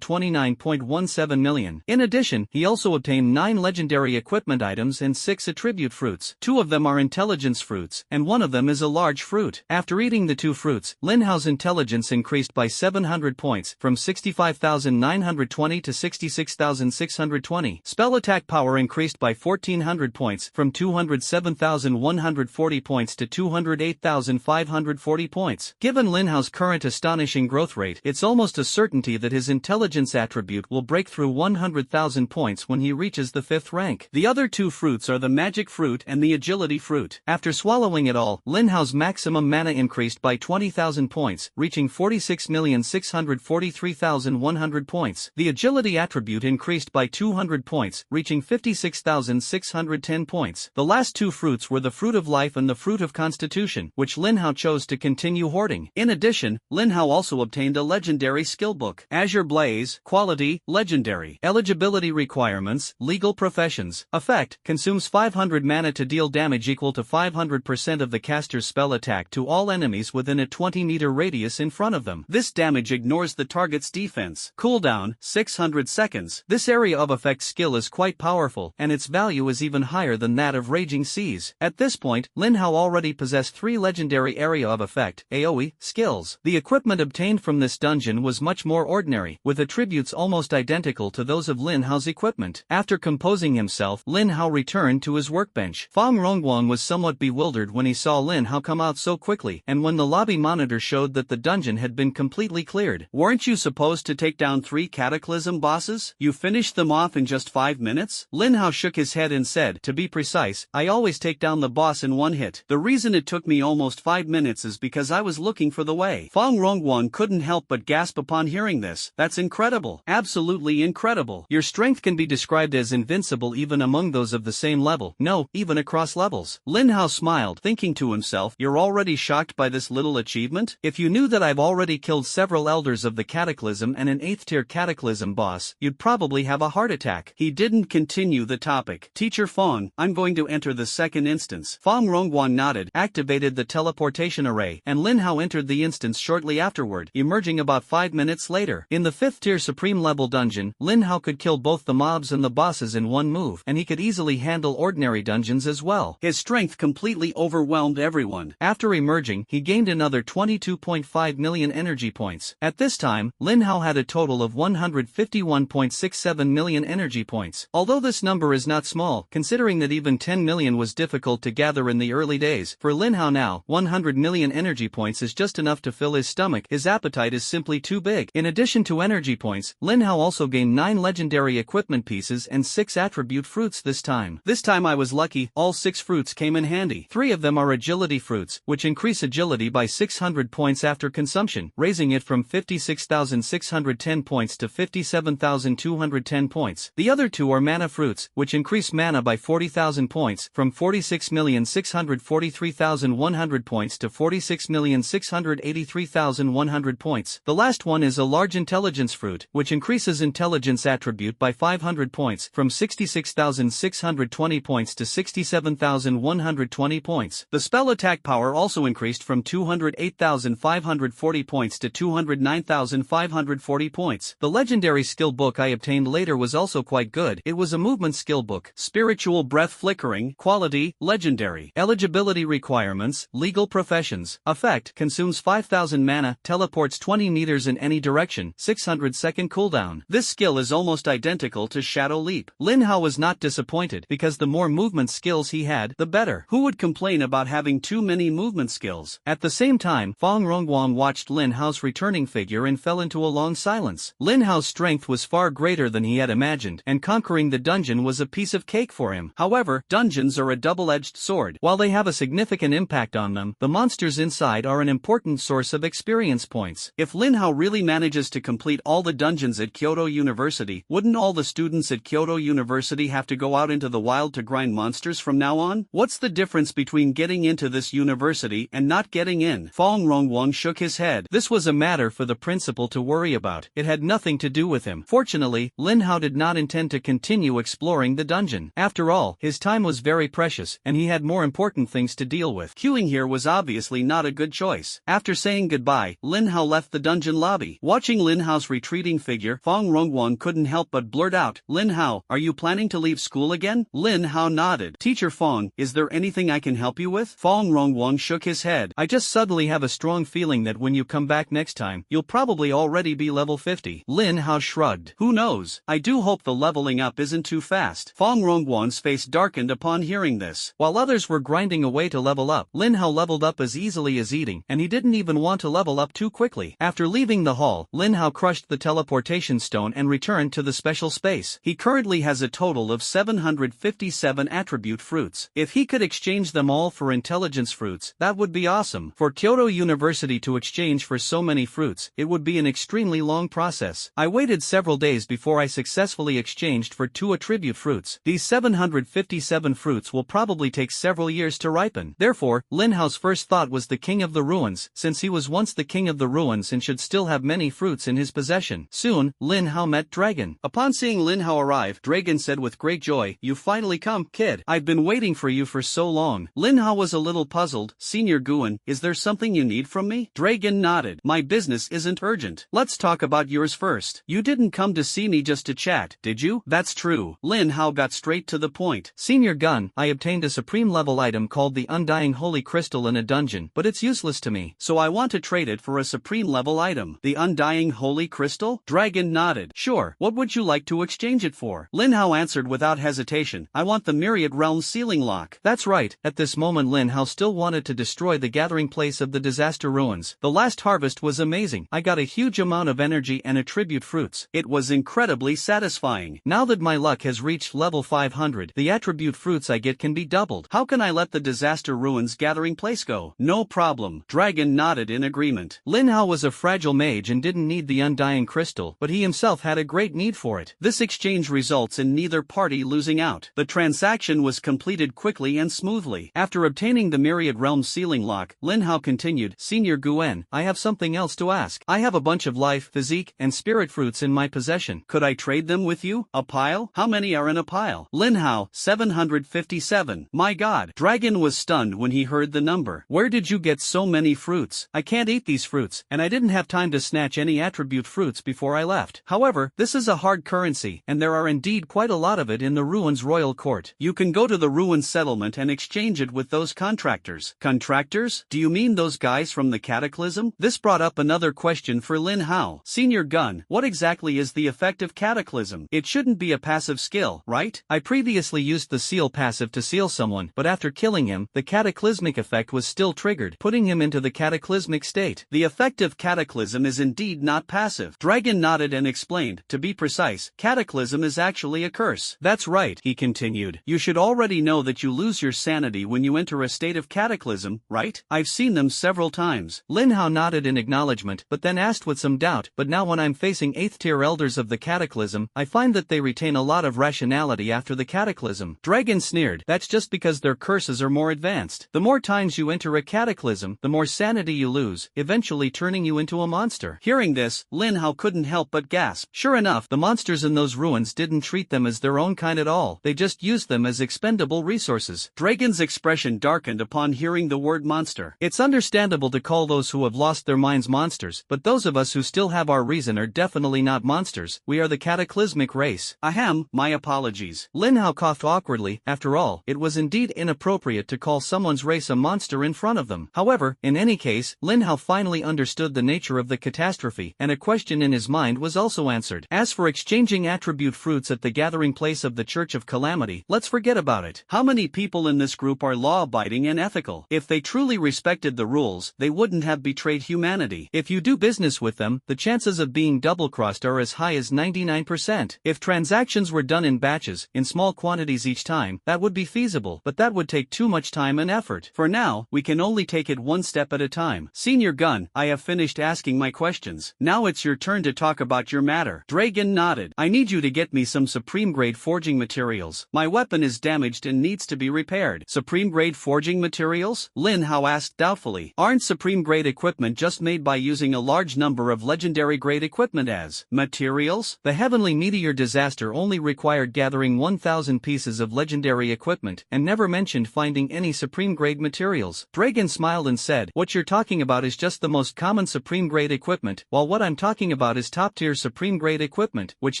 29.17 million. In addition, he also obtained 9 legendary equipment items and 6 attribute fruits. 2 of them are intelligence fruits, and 1 of them is a large fruit. After eating the 2 fruits, Lin Hao's intelligence increased by 700 points, from 65,920 to 66,620. Spell attack power increased by 1,400 points, from 207,140 points to 208,540 points. Given Lin Hao's current astonishing growth rate, it's almost a certainty that his intelligence attribute will break through 100,000 points when he reaches the 5th rank. The other 2 fruits are the magic fruit and the agility fruit. After swallowing it all, Lin Hao's maximum mana increased by 20,000 points, reaching 46,643,100 points. The agility attribute increased by 200 points, reaching 56,610 points. The last 2 fruits were the fruit of life and the fruit of constitution, which Lin Hao chose to continue hoarding. In addition, Lin Hao also obtained a legendary skill book. Azure Blaze, Quality, Legendary. Eligibility requirements, Legal Professions. Effect, consumes 500 mana to deal damage equal to 500% of the caster's spell attack to all enemies within a 20-meter radius in front of them. This damage ignores the target's defense. Cooldown, 600 seconds. This area of effect skill is quite powerful, and its value is even higher than that of Raging Seas. At this point, Lin Hao already possessed 3 legendary area of effect, AoE, skills. The equipment obtained from this dungeon was much more ordinary, with attributes almost identical to those of Lin Hao's equipment. After composing himself, Lin Hao returned to his workbench. Fang Rongguang was somewhat bewildered when he saw Lin Hao come out so quickly, and when the lobby monitor showed that the dungeon had been completely cleared. Weren't you supposed to take down 3 cataclysm bosses? You finished them off in just 5 minutes? Lin Hao shook his head and said, to be precise, I always take down the boss in 1 hit. The reason it took me almost 5 minutes is because I was looking for the way. Fang Rongguang couldn't help but gasp upon hearing this. That's incredible. Absolutely incredible. Your strength can be described as invincible even among those of the same level. No, even across levels. Lin Hao smiled, thinking to himself, you're already shocked by this little achievement? If you knew that I've already killed several elders of the Cataclysm and an 8th tier Cataclysm boss, you'd probably have a heart attack. He didn't continue the topic. Teacher Fang, I'm going to enter the 2nd instance. Fang Rongguang nodded, activated the teleportation array, and Lin Hao entered the instance shortly afterward, emerging about 5 minutes later. In the 5th tier supreme level dungeon, Lin Hao could kill both the mobs and the bosses in 1 move, and he could easily handle ordinary dungeons as well. His strength completely overwhelmed everyone. After emerging, he gained another 22.5 million energy points. At this time, Lin Hao had a total of 151.67 million energy points. Although this number is not small, considering that even 10 million was difficult to gather in the early days, for Lin Hao now, 100 million energy points is just enough to fill his stomach. His appetite is simply too big. In addition to energy points, Lin Hao also gained 9 legendary equipment pieces and 6 attribute fruits this time. This time I was lucky, all 6 fruits came in handy. 3 of them are agility fruits, which increase agility by 600 points after consumption, raising it from 56,610 points to 57,210 points. The other 2 are mana fruits, which increase mana by 40,000 points, from 46,643,100 points to 46,683,100 points. The last one is a large intelligence fruit, which increases intelligence attribute by 500 points, from 66,620 points to 67,120 points. The spell attack power also increased from 208,540 points to 209,540 points. The legendary skill book I obtained later was also quite good. It was a movement skill book. Spiritual breath flickering, quality, legendary. Eligibility requirements, legal professions. Effect, consumes 5,000 mana, teleports 20 meters in any direction, 600-second cooldown. This skill is almost identical to Shadow Leap. Lin Hao was not disappointed, because the more movement skills he had, the better. Who would complain about having too many movement skills? At the same time, Fang Rongguang watched Lin Hao's returning figure and fell into a long silence. Lin Hao's strength was far greater than he had imagined, and conquering the dungeon was a piece of cake for him. However, dungeons are a double-edged sword. While they have a significant impact on them, the monsters inside are an important source of experience points. If Lin Hao really manages to complete all the dungeons at Kyoto University, wouldn't all the students at Kyoto University have to go out into the wild to grind monsters from now on? What's the difference between getting into this university and not getting in? Fang Rongguang shook his head. This was a matter for the principal to worry about. It had nothing to do with him. Fortunately, Lin Hao did not intend to continue exploring the dungeon. After all, his time was very precious, and he had more important things to deal with. Queuing here was obviously not a good choice. After saying goodbye, Lin Hao left the dungeon lobby. Watching Lin Hao's retreating striking figure, Fong Rongwon couldn't help but blurt out, "Lin Hao, are you planning to leave school again?" Lin Hao nodded. "Teacher Fong, is there anything I can help you with?" Fong Rongwon shook his head. "I just suddenly have a strong feeling that when you come back next time, you'll probably already be level 50. Lin Hao shrugged. "Who knows? I do hope the leveling up isn't too fast." Fong Rongwon's face darkened upon hearing this. While others were grinding away to level up, Lin Hao leveled up as easily as eating, and he didn't even want to level up too quickly. After leaving the hall, Lin Hao crushed the teleportation stone and returned to the special space. He currently has a total of 757 attribute fruits. If he could exchange them all for intelligence fruits, that would be awesome. For Kyoto University to exchange for so many fruits, it would be an extremely long process. I waited several days before I successfully exchanged for 2 attribute fruits. These 757 fruits will probably take several years to ripen. Therefore, Lin Hao's first thought was the King of the Ruins, since he was once the King of the Ruins and should still have many fruits in his possession. Soon, Lin Hao met Dragon. Upon seeing Lin Hao arrive, Dragon said with great joy, "You've finally come, kid. I've been waiting for you for so long." Lin Hao was a little puzzled. "Senior Guan, is there something you need from me?" Dragon nodded. "My business isn't urgent. Let's talk about yours first. You didn't come to see me just to chat, did you?" "That's true." Lin Hao got straight to the point. "Senior Gun, I obtained a supreme level item called the Undying Holy Crystal in a dungeon, but it's useless to me. So I want to trade it for a supreme level item." "The Undying Holy Crystal?" Dragon nodded. "Sure. What would you like to exchange it for?" Lin Hao answered without hesitation. "I want the Myriad Realm Sealing Lock." That's right. At this moment Lin Hao still wanted to destroy the gathering place of the disaster ruins. The last harvest was amazing. I got a huge amount of energy and attribute fruits. It was incredibly satisfying. Now that my luck has reached level 500, the attribute fruits I get can be doubled. How can I let the disaster ruins gathering place go? No problem. Dragon nodded in agreement. Lin Hao was a fragile mage and didn't need the Undying Crystal, but he himself had a great need for it. This exchange results in neither party losing out. The transaction was completed quickly and smoothly. After obtaining the Myriad Realm Sealing Lock, Lin Hao continued, "Senior Guan, I have something else to ask. I have a bunch of life, physique, and spirit fruits in my possession. Could I trade them with you?" "A pile? How many are in a pile?" Lin Hao, 757. My god. Dragon was stunned when he heard the number. "Where did you get so many fruits? I can't eat these fruits, and I didn't have time to snatch any attribute fruits before I left. However, this is a hard currency, and there are indeed quite a lot of it in the Ruins Royal Court. You can go to the Ruins settlement and exchange it with those contractors." "Contractors? Do you mean those guys from the Cataclysm?" This brought up another question for Lin Hao. "Senior Gun, what exactly is the effect of Cataclysm? It shouldn't be a passive skill, right? I previously used the seal passive to seal someone, but after killing him, the cataclysmic effect was still triggered, putting him into the cataclysmic state." "The effect of Cataclysm is indeed not passive." Dragon nodded and explained, "To be precise, Cataclysm is actually a curse." "That's right," he continued. "You should already know that you lose your sanity when you enter a state of Cataclysm, right? I've seen them several times." Lin Hao nodded in acknowledgement, but then asked with some doubt, "But now when I'm facing 8th tier elders of the Cataclysm, I find that they retain a lot of rationality after the Cataclysm." Dragon sneered, "That's just because their curses are more advanced. The more times you enter a Cataclysm, the more sanity you lose, eventually turning you into a monster." Hearing this, Lin Hao couldn't help but gasp. Sure enough, the monsters in those ruins didn't treat them as their own kind at all. They just used them as expendable resources. Dragon's expression darkened upon hearing the word monster. It's understandable to call those who have lost their minds monsters, but those of us who still have our reason are definitely not monsters. We are the cataclysmic race. Ahem, my apologies. Lin Hao coughed awkwardly. After all, it was indeed inappropriate to call someone's race a monster in front of them. However, in any case, Lin Hao finally understood the nature of the catastrophe, and a question in his mind was also answered. As for exchanging attribute fruits at the gathering place of the Church of Calamity, let's forget about it. How many people in this group are law-abiding and ethical? If they truly respected the rules, they wouldn't have betrayed humanity. If you do business with them, the chances of being double-crossed are as high as 99%. If transactions were done in batches, in small quantities each time, that would be feasible, but that would take too much time and effort. For now, we can only take it one step at a time. Senior Gun, I have finished asking my questions. Now it's your turn to talk about your matter. Dragon nodded. I need you to get me some supreme-grade forging materials. My weapon is damaged and needs to be repaired. Supreme-grade forging materials? Lin Hao asked doubtfully. Aren't supreme-grade equipment just made by using a large number of legendary-grade equipment as materials? The Heavenly Meteor disaster only required gathering 1,000 pieces of legendary equipment, and never mentioned finding any supreme-grade materials. Dragon smiled and said, what you're talking about is just the most common supreme-grade equipment, while what I'm talking about is is top-tier supreme-grade equipment, which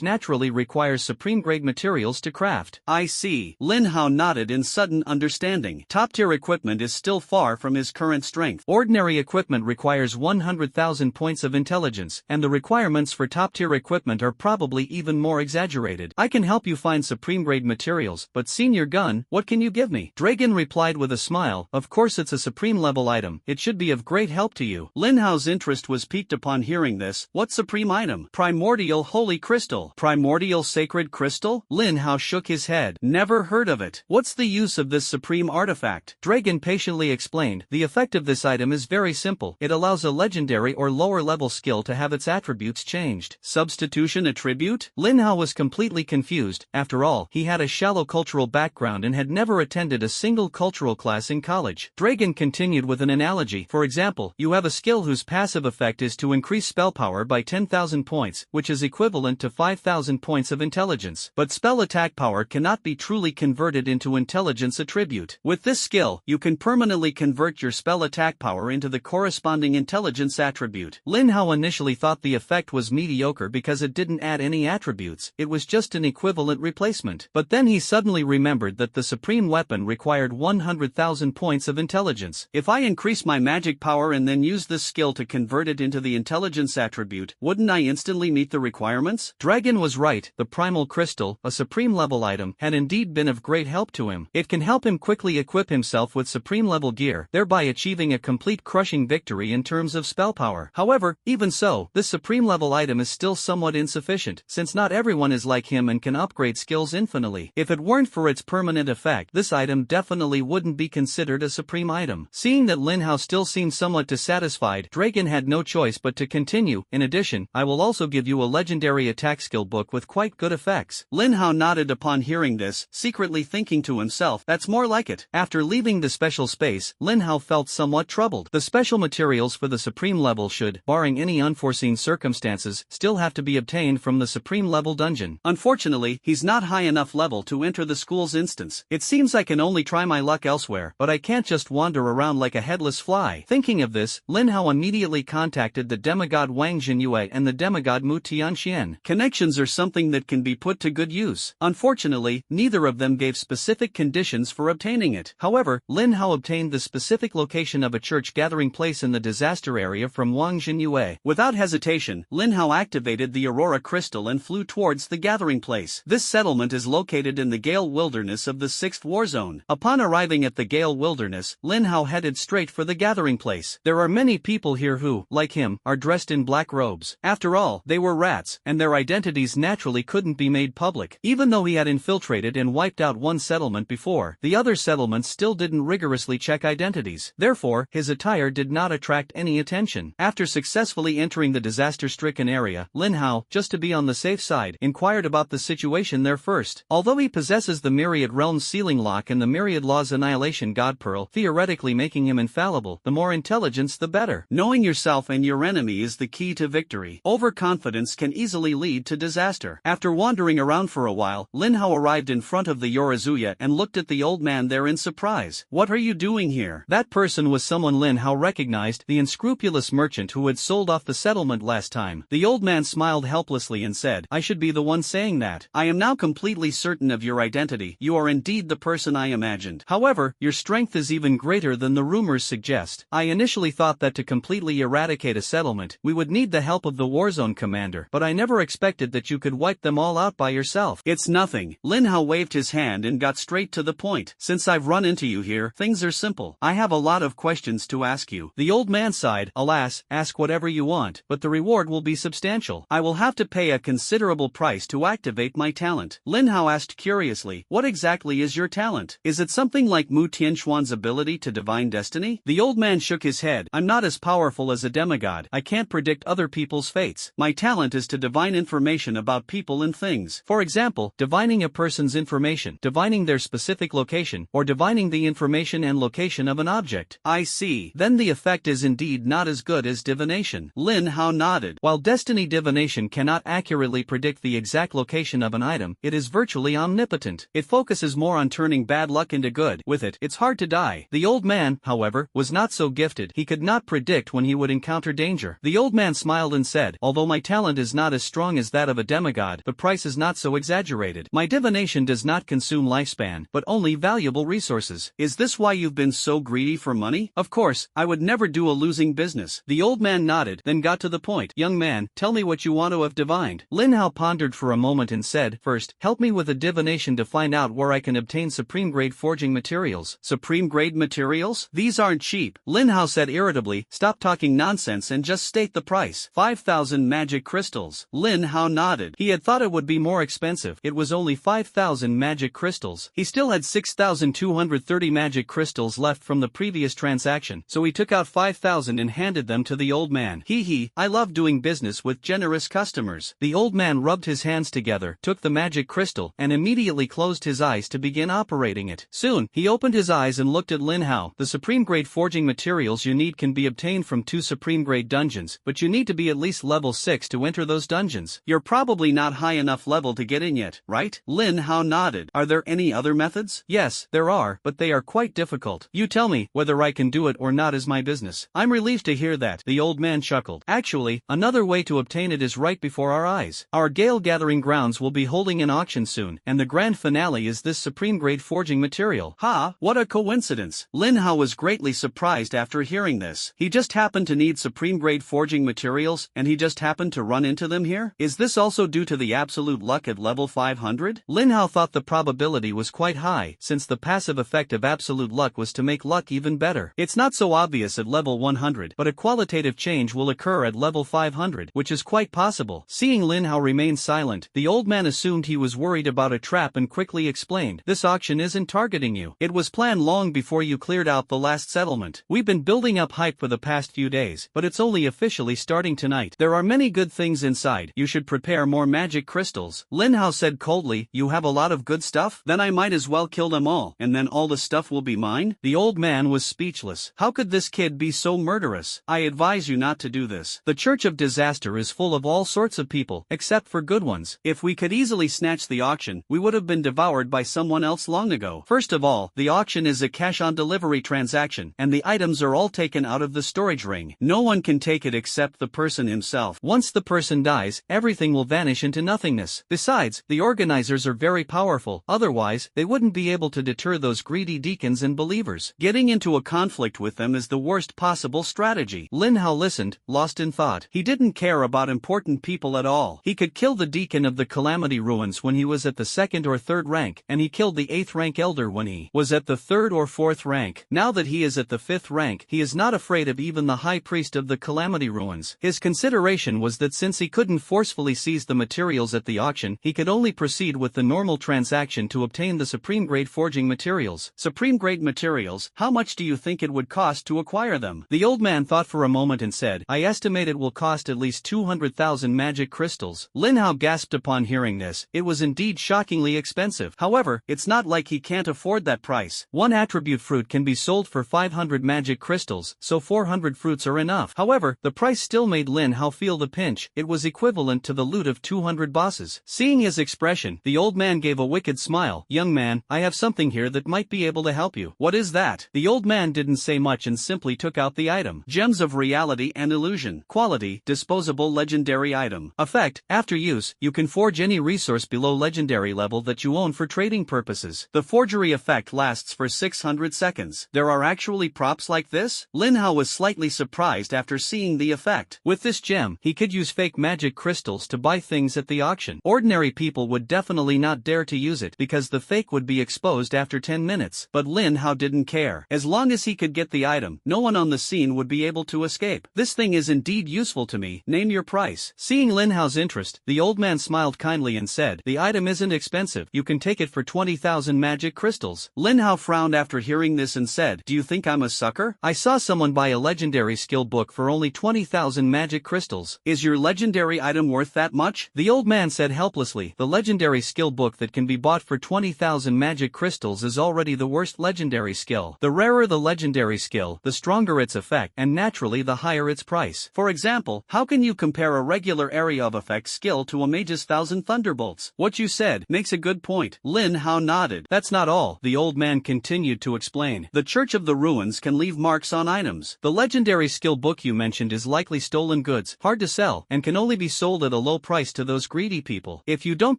naturally requires supreme-grade materials to craft. I see. Lin Hao nodded in sudden understanding. Top-tier equipment is still far from his current strength. Ordinary equipment requires 100,000 points of intelligence, and the requirements for top-tier equipment are probably even more exaggerated. I can help you find supreme-grade materials, but senior gun, what can you give me? Dragon replied with a smile, of course it's a supreme-level item, it should be of great help to you. Lin Hao's interest was piqued upon hearing this. What supreme item? Primordial Holy Crystal. Primordial Sacred Crystal? Lin Hao shook his head. Never heard of it. What's the use of this supreme artifact? Dragon patiently explained. The effect of this item is very simple. It allows a legendary or lower-level skill to have its attributes changed. Substitution attribute? Lin Hao was completely confused. After all, he had a shallow cultural background and had never attended a single cultural class in college. Dragon continued with an analogy. For example, you have a skill whose passive effect is to increase spell power by 10,000 points, which is equivalent to 5,000 points of intelligence. But spell attack power cannot be truly converted into intelligence attribute. With this skill, you can permanently convert your spell attack power into the corresponding intelligence attribute. Lin Hao initially thought the effect was mediocre because it didn't add any attributes, it was just an equivalent replacement. But then he suddenly remembered that the supreme weapon required 100,000 points of intelligence. If I increase my magic power and then use this skill to convert it into the intelligence attribute, wouldn't I instantly meet the requirements? Dragon was right, the primal crystal, a supreme level item, had indeed been of great help to him. It can help him quickly equip himself with supreme level gear, thereby achieving a complete crushing victory in terms of spell power. However, even so, this supreme level item is still somewhat insufficient, since not everyone is like him and can upgrade skills infinitely. If it weren't for its permanent effect, this item definitely wouldn't be considered a supreme item. Seeing that Lin Hao still seemed somewhat dissatisfied, Dragon had no choice but to continue. In addition, I will also give you a legendary attack skill book with quite good effects. Lin Hao nodded upon hearing this, secretly thinking to himself, that's more like it. After leaving the special space, Lin Hao felt somewhat troubled. The special materials for the supreme level should, barring any unforeseen circumstances, still have to be obtained from the supreme level dungeon. Unfortunately, he's not high enough level to enter the school's instance. It seems I can only try my luck elsewhere, but I can't just wander around like a headless fly. Thinking of this, Lin Hao immediately contacted the demigod Wang Jinyue and the demigod Mu Tianxian. Connections are something that can be put to good use. Unfortunately, neither of them gave specific conditions for obtaining it. However, Lin Hao obtained the specific location of a church gathering place in the disaster area from Wang Jinyue. Without hesitation, Lin Hao activated the Aurora Crystal and flew towards the gathering place. This settlement is located in the Gale Wilderness of the 6th War Zone. Upon arriving at the Gale Wilderness, Lin Hao headed straight for the gathering place. There are many people here who, like him, are dressed in black robes. After all, they were rats, and their identities naturally couldn't be made public. Even though he had infiltrated and wiped out one settlement before, the other settlements still didn't rigorously check identities. Therefore, his attire did not attract any attention. After successfully entering the disaster-stricken area, Lin Hao, just to be on the safe side, inquired about the situation there first. Although he possesses the Myriad Realms Sealing Lock and the Myriad Laws Annihilation God Pearl, theoretically making him infallible, the more intelligence the better. Knowing yourself and your enemy is the key to victory. Overconfidence can easily lead to disaster. After wandering around for a while, Lin Hao arrived in front of the Yorazuya and looked at the old man there in surprise. What are you doing here? That person was someone Lin Hao recognized, the unscrupulous merchant who had sold off the settlement last time. The old man smiled helplessly and said, I should be the one saying that. I am now completely certain of your identity. You are indeed the person I imagined. However, your strength is even greater than the rumors suggest. I initially thought that to completely eradicate a settlement, we would need the help of the Warzone commander, but I never expected that you could wipe them all out by yourself. It's nothing. Lin Hao waved his hand and got straight to the point. Since I've run into you here, things are simple. I have a lot of questions to ask you. The old man sighed, alas, ask whatever you want, but the reward will be substantial. I will have to pay a considerable price to activate my talent. Lin Hao asked curiously, what exactly is your talent? Is it something like Mu Tianxuan's ability to divine destiny? The old man shook his head. I'm not as powerful as a demigod. I can't predict other people's fates. My talent is to divine information about people and things. For example, divining a person's information, divining their specific location, or divining the information and location of an object. I see. Then the effect is indeed not as good as divination. Lin Hao nodded. While destiny divination cannot accurately predict the exact location of an item, it is virtually omnipotent. It focuses more on turning bad luck into good. With it, it's hard to die. The old man, however, was not so gifted. He could not predict when he would encounter danger. The old man smiled and said, said, although my talent is not as strong as that of a demigod, the price is not so exaggerated. My divination does not consume lifespan, but only valuable resources. Is this why you've been so greedy for money? Of course, I would never do a losing business. The old man nodded, then got to the point. Young man, tell me what you want to have divined. Lin Hao pondered for a moment and said, first, help me with a divination to find out where I can obtain supreme grade forging materials. Supreme grade materials? These aren't cheap. Lin Hao said irritably, stop talking nonsense and just state the price. 5,000 magic crystals. Lin Hao nodded. He had thought it would be more expensive. It was only 5,000 magic crystals. He still had 6,230 magic crystals left from the previous transaction, so he took out 5,000 and handed them to the old man. Hee, I love doing business with generous customers. The old man rubbed his hands together, took the magic crystal, and immediately closed his eyes to begin operating it. Soon, he opened his eyes and looked at Lin Hao. The supreme grade forging materials you need can be obtained from 2 supreme grade dungeons, but you need to be at least level 6 to enter those dungeons. You're probably not high enough level to get in yet, right? Lin Hao nodded. Are there any other methods? Yes, there are, but they are quite difficult. You tell me, whether I can do it or not is my business. I'm relieved to hear that, the old man chuckled. Actually, another way to obtain it is right before our eyes. Our Gale Gathering Grounds will be holding an auction soon, and the grand finale is this supreme grade forging material. Ha, what a coincidence. Lin Hao was greatly surprised after hearing this. He just happened to need supreme grade forging materials, and he just happened to run into them here? Is this also due to the absolute luck at level 500? Lin Hao thought the probability was quite high, since the passive effect of absolute luck was to make luck even better. It's not so obvious at level 100, but a qualitative change will occur at level 500, which is quite possible. Seeing Lin Hao remain silent, the old man assumed he was worried about a trap and quickly explained, this auction isn't targeting you. It was planned long before you cleared out the last settlement. We've been building up hype for the past few days, but it's only officially starting tonight. There are many good things inside. You should prepare more magic crystals. Lin Hao said coldly, you have a lot of good stuff? Then I might as well kill them all, and then all the stuff will be mine? The old man was speechless. How could this kid be so murderous? I advise you not to do this. The Church of Disaster is full of all sorts of people, except for good ones. If we could easily snatch the auction, we would have been devoured by someone else long ago. First of all, the auction is a cash-on-delivery transaction, and the items are all taken out of the storage ring. No one can take it except the person himself. Once the person dies, everything will vanish into nothingness. Besides, the organizers are very powerful, otherwise, they wouldn't be able to deter those greedy deacons and believers. Getting into a conflict with them is the worst possible strategy. Lin Hao listened, lost in thought. He didn't care about important people at all. He could kill the deacon of the Calamity Ruins when he was at the 2nd or 3rd rank, and he killed the 8th rank elder when he was at the 3rd or 4th rank. Now that he is at the 5th rank, he is not afraid of even the high priest of the Calamity Ruins. His consideration was that since he couldn't forcefully seize the materials at the auction, he could only proceed with the normal transaction to obtain the supreme grade forging materials. Supreme grade materials, how much do you think it would cost to acquire them? The old man thought for a moment and said, I estimate it will cost at least 200,000 magic crystals. Lin Hao gasped upon hearing this. It was indeed shockingly expensive. However, it's not like he can't afford that price. One attribute fruit can be sold for 500 magic crystals, so 400 fruits are enough. However, the price still made Lin Hao feel the pinch. It was equivalent to the loot of 200 bosses. Seeing his expression, the old man gave a wicked smile. Young man, I have something here that might be able to help you. What is that? The old man didn't say much and simply took out the item. Gems of Reality and Illusion. Quality, disposable legendary item. Effect, after use, you can forge any resource below legendary level that you own for trading purposes. The forgery effect lasts for 600 seconds. There are actually props like this? Lin Hao was slightly surprised after seeing the effect. With this gem, he could use fake magic crystals to buy things at the auction. Ordinary people would definitely not dare to use it because the fake would be exposed after 10 minutes. But Lin Hao didn't care. As long as he could get the item, no one on the scene would be able to escape. This thing is indeed useful to me. Name your price. Seeing Lin Hao's interest, the old man smiled kindly and said, the item isn't expensive. You can take it for 20,000 magic crystals. Lin Hao frowned after hearing this and said, do you think I'm a sucker? I saw someone buy a legendary skill book for only 20,000 magic crystals. Is your legendary item worth that much? The old man said helplessly, the legendary skill book that can be bought for 20,000 magic crystals is already the worst legendary skill. The rarer the legendary skill, the stronger its effect, and naturally the higher its price. For example, how can you compare a regular area of effect skill to a mage's 1,000 thunderbolts? What you said makes a good point. Lin Hao nodded. That's not all, the old man continued to explain. The Church of the Ruins can leave marks on items. The legendary skill book you mentioned is likely stolen goods, books, hard to sell, and can only be sold at a low price to those greedy people. If you don't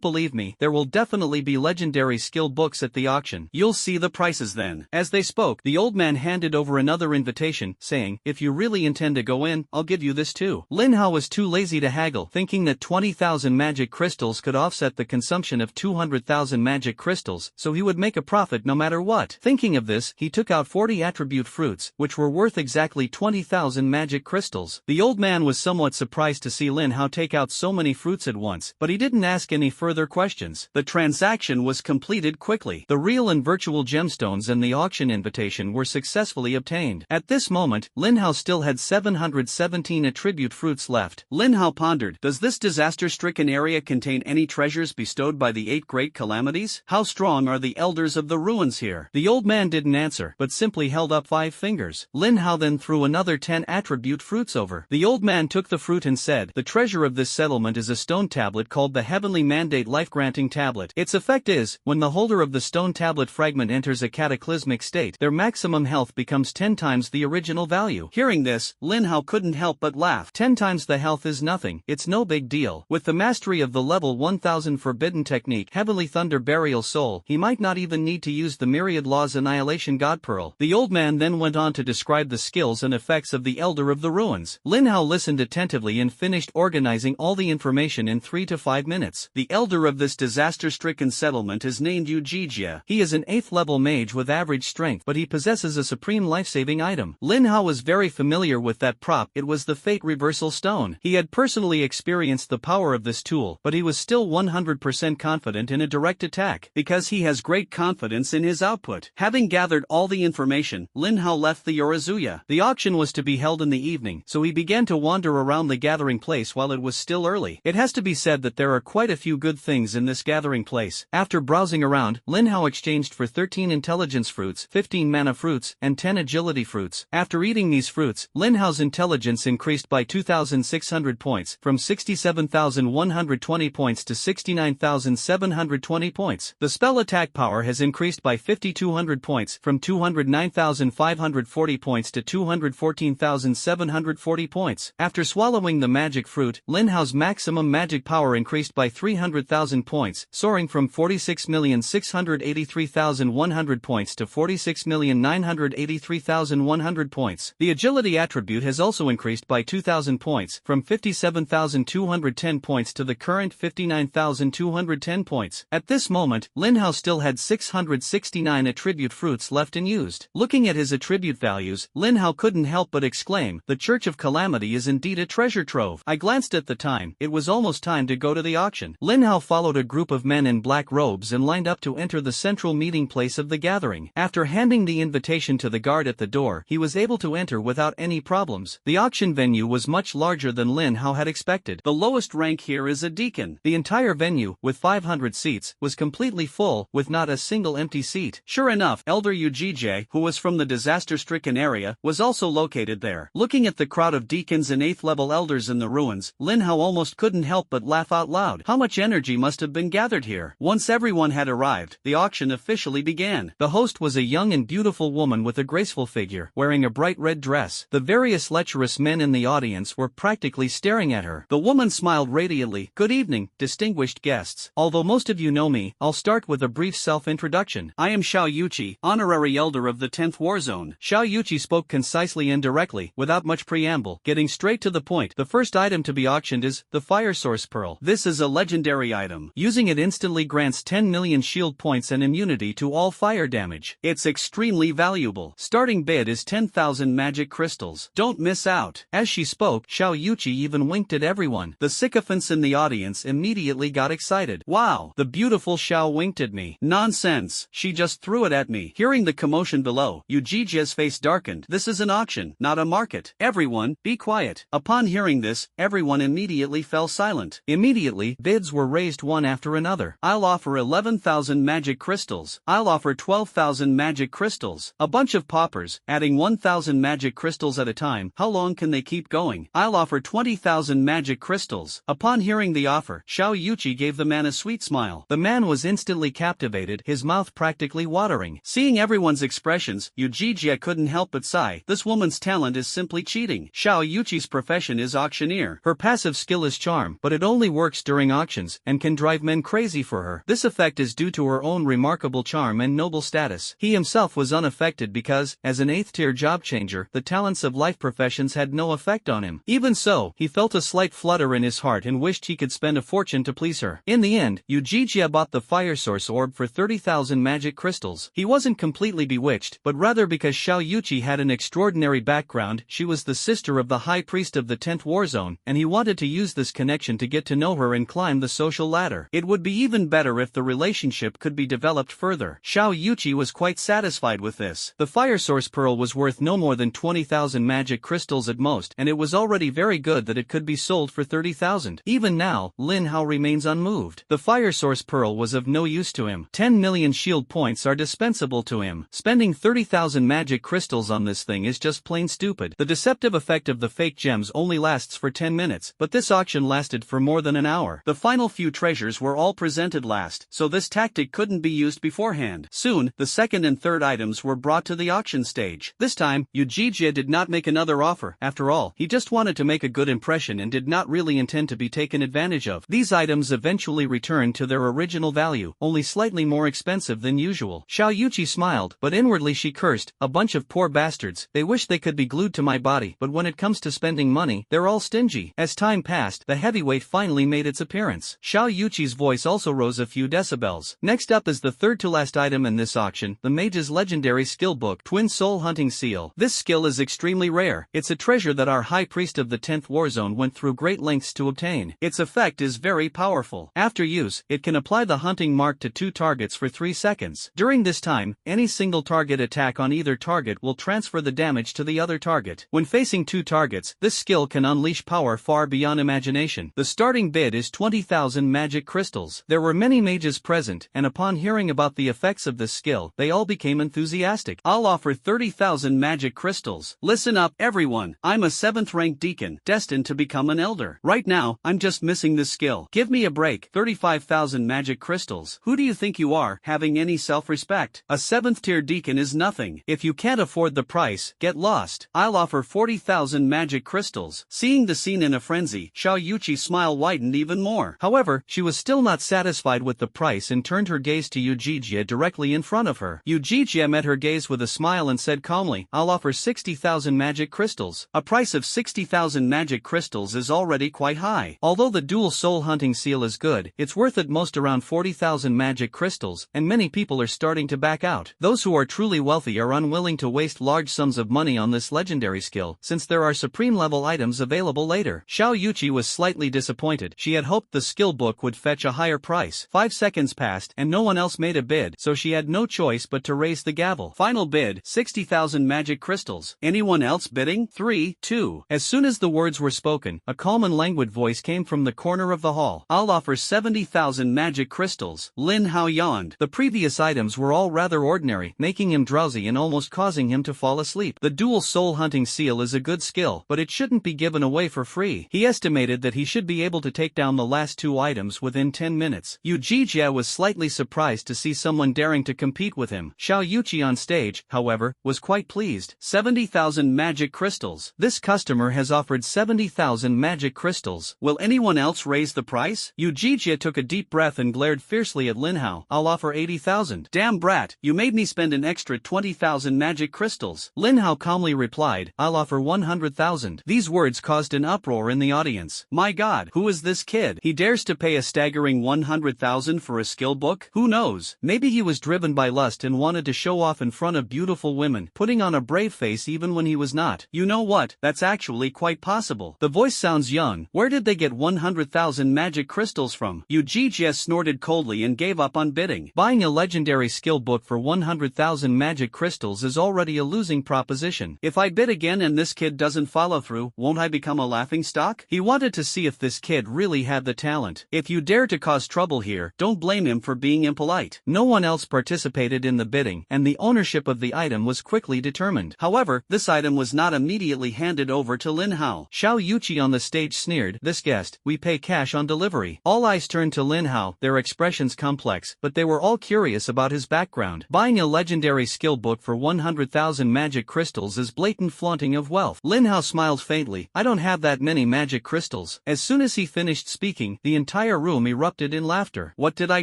believe me, there will definitely be legendary skill books at the auction. You'll see the prices then. As they spoke, the old man handed over another invitation, saying, if you really intend to go in, I'll give you this too. Lin Hao was too lazy to haggle, thinking that 20,000 magic crystals could offset the consumption of 200,000 magic crystals, so he would make a profit no matter what. Thinking of this, he took out 40 attribute fruits, which were worth exactly 20,000 magic crystals. The old man was somewhat surprised to see Lin Hao take out so many fruits at once, but he didn't ask any further questions. The transaction was completed quickly. The real and virtual gemstones and the auction invitation were successfully obtained. At this moment, Lin Hao still had 717 attribute fruits left. Lin Hao pondered, does this disaster-stricken area contain any treasures bestowed by the 8 great calamities? How strong are the elders of the ruins here? The old man didn't answer, but simply held up 5 fingers. Lin Hao then threw another 10 attribute fruits over. The old man took the fruit and said, the treasure of this settlement is a stone tablet called the Heavenly Mandate Life-Granting Tablet. Its effect is, when the holder of the stone tablet fragment enters a cataclysmic state, their maximum health becomes 10 times the original value. Hearing this, Lin Hao couldn't help but laugh. 10 times the health is nothing, it's no big deal. With the mastery of the level 1000 forbidden technique, Heavenly Thunder Burial Soul, he might not even need to use the Myriad Laws Annihilation God Pearl. The old man then went on to describe the skills and effects of the Elder of the Ruins. Lin Hao listened attentively and finished organizing all the information in 3 to 5 minutes. The Elder of this disaster-stricken settlement is named Yujijia. He is an 8th level mage with average strength, but he possesses a supreme life-saving item. Lin Hao was very familiar with that prop. It was the Fate Reversal Stone. He had personally experienced the power of this tool, but he was still 100% confident in a direct attack, because he has great confidence in his output. Having gathered all the information, Lin Hao left the Yorazuya. The auction was to be held in the evening, so he began to wander around the gathering place while it was still early. It has to be said that there are quite a few good things in this gathering place. After browsing around, Lin Hao exchanged for 13 intelligence fruits, 15 mana fruits, and 10 agility fruits. After eating these fruits, Lin Hao's intelligence increased by 2,600 points, from 67,120 points to 69,720 points. The spell attack power has increased by 5,200 points, from 209,540 points to 214,740 points. After swallowing the magic fruit, Lin Hao's maximum magic power increased by 300,000 points, soaring from 46,683,100 points to 46,983,100 points. The agility attribute has also increased by 2,000 points, from 57,210 points to the current 59,210 points. At this moment, Lin Hao still had 669 attribute fruits left unused. Looking at his attribute values, Lin Hao couldn't help but exclaim, the Church of Calamity is indeed a treasure trove. I glanced at the time. It was almost time to go to the auction. Lin Hao followed a group of men in black robes and lined up to enter the central meeting place of the gathering. After handing the invitation to the guard at the door, he was able to enter without any problems. The auction venue was much larger than Lin Hao had expected. The lowest rank here is a deacon. The entire venue, with 500 seats, was completely full, with not a single empty seat. Sure enough, Elder Yujijie, who was from the disaster-stricken area, was also located there. Looking at the crowd of deacons and 8th level elders in the ruins, Lin Hao almost couldn't help but laugh out loud. How much energy must have been gathered here? Once everyone had arrived, the auction officially began. The host was a young and beautiful woman with a graceful figure, wearing a bright red dress. The various lecherous men in the audience were practically staring at her. The woman smiled radiantly. Good evening, distinguished guests. Although most of you know me, I'll start with a brief self-introduction. I am Xiao Yuqi, honorary elder of the 10th War Zone. Xiao Yuqi spoke concisely and directly, without much preamble, getting straight to the point. The first item to be auctioned is the Fire Source Pearl. This is a legendary item. Using it instantly grants 10 million shield points and immunity to all fire damage. It's extremely valuable. Starting bid is 10,000 magic crystals. Don't miss out. As she spoke, Xiao Yuqi even winked at everyone. The sycophants in the audience immediately got excited. Wow, the beautiful Xiao winked at me. Nonsense, she just threw it at me. Hearing the commotion below, Yujijia's face darkened. This is an auction, not a market. Everyone, be quiet. Upon hearing this, everyone immediately fell silent. Immediately, bids were raised one after another. I'll offer 11,000 magic crystals. I'll offer 12,000 magic crystals. A bunch of paupers, adding 1,000 magic crystals at a time. How long can they keep going? I'll offer 20,000 magic crystals. Upon hearing the offer, Xiao Yuqi gave the man a sweet smile. The man was instantly captivated, his mouth practically watering. Seeing everyone's expressions, Yujijia couldn't help but sigh. This woman's talent is simply cheating. Xiao Yuqi's profession profession is auctioneer. Her passive skill is charm, but it only works during auctions and can drive men crazy for her. This effect is due to her own remarkable charm and noble status. He himself was unaffected because, as an 8th-tier job changer, the talents of life professions had no effect on him. Even so, he felt a slight flutter in his heart and wished he could spend a fortune to please her. In the end, Yujijia bought the fire source orb for 30,000 magic crystals. He wasn't completely bewitched, but rather because Xiao Yuqi had an extraordinary background. She was the sister of the high priest of the 10th war zone, and he wanted to use this connection to get to know her and climb the social ladder. It would be even better if the relationship could be developed further. Xiao Yuqi was quite satisfied with this. The fire source pearl was worth no more than 20,000 magic crystals at most, and it was already very good that it could be sold for 30,000. Even now, Lin Hao remains unmoved. The fire source pearl was of no use to him. 10 million shield points are dispensable to him. Spending 30,000 magic crystals on this thing is just plain stupid. The deceptive effect of the fake gems only lasts for 10 minutes, but this auction lasted for more than an hour. The final few treasures were all presented last, so this tactic couldn't be used beforehand. Soon, the second and third items were brought to the auction stage. This time, Yujijia did not make another offer. After all, he just wanted to make a good impression and did not really intend to be taken advantage of. These items eventually returned to their original value, only slightly more expensive than usual. Xiao Yuqi smiled, but inwardly she cursed, "A bunch of poor bastards. They wish they could be glued to my body, but when it comes to spending money, they're all stingy." As time passed, the heavyweight finally made its appearance. Xiao Yuqi's voice also rose a few decibels. Next up is the third to last item in this auction, the mage's legendary skill book, Twin Soul Hunting Seal. This skill is extremely rare. It's a treasure that our high priest of the 10th war zone went through great lengths to obtain. Its effect is very powerful. After use, it can apply the hunting mark to 2 targets for 3 seconds. During this time, any single target attack on either target will transfer the damage to the other target. When facing 2 targets, this skill can unleash power far beyond imagination. The starting bid is 20,000 magic crystals. There were many mages present, and upon hearing about the effects of this skill, they all became enthusiastic. "I'll offer 30,000 magic crystals. Listen up, everyone. I'm a 7th rank deacon, destined to become an elder. Right now, I'm just missing this skill. Give me a break. 35,000 magic crystals. Who do you think you are, having any self-respect? A 7th tier deacon is nothing. If you can't afford the price, get lost. I'll offer 40,000 magic crystals." Seeing the scene in a frenzy, Xiao Yuqi's smile widened even more. However, she was still not satisfied with the price and turned her gaze to Yujijia directly in front of her. Yujijia met her gaze with a smile and said calmly, "I'll offer 60,000 magic crystals." A price of 60,000 magic crystals is already quite high. Although the dual soul hunting seal is good, it's worth at most around 40,000 magic crystals, and many people are starting to back out. Those who are truly wealthy are unwilling to waste large sums of money on this legendary skill, since there are supreme level items available later. Xiao Yuqi was slightly disappointed. She had hoped the skill book would fetch a higher price. 5 seconds passed, and no one else made a bid, so she had no choice but to raise the gavel. Final bid, 60,000 magic crystals. Anyone else bidding? 3, 2. As soon as the words were spoken, a calm and languid voice came from the corner of the hall. "I'll offer 70,000 magic crystals." Lin Hao yawned. The previous items were all rather ordinary, making him drowsy and almost causing him to fall asleep. The dual soul hunting seal is a good skill, but it shouldn't be given away for free. He estimated that he should be able to take down the last 2 items within 10 minutes. Yujijia was slightly surprised to see someone daring to compete with him. Xiao Yuqi on stage, however, was quite pleased. 70,000 magic crystals. This customer has offered 70,000 magic crystals. Will anyone else raise the price? Yujijia took a deep breath and glared fiercely at Lin Hao. "I'll offer 80,000. Damn brat, you made me spend an extra 20,000 magic crystals." Lin Hao calmly replied, "I'll offer 100,000. These words caused an uproar in the audience. My god, who is this kid? He dares to pay a staggering 100,000 for a skill book? Who knows? Maybe he was driven by lust and wanted to show off in front of beautiful women, putting on a brave face even when he was not. You know what? That's actually quite possible. The voice sounds young. Where did they get 100,000 magic crystals from?" Yujijia snorted coldly and gave up on bidding. Buying a legendary skill book for 100,000 magic crystals is already a losing proposition. If I bid again and this kid doesn't follow through, won't I become a laughingstock? He wanted to see if this kid really had the talent. If you dare to cause trouble here, don't blame him for being impolite. No one else participated in the bidding, and the ownership of the item was quickly determined. However, this item was not immediately handed over to Lin Hao. Xiao Yuqi on the stage sneered, "This guest, we pay cash on delivery." All eyes turned to Lin Hao, their expressions complex, but they were all curious about his background. Buying a legendary skill book for 100,000 magic crystals is blatant flaunting of wealth. Lin Hao smiled faintly quietly, "I don't have that many magic crystals." As soon as he finished speaking, the entire room erupted in laughter. "What did I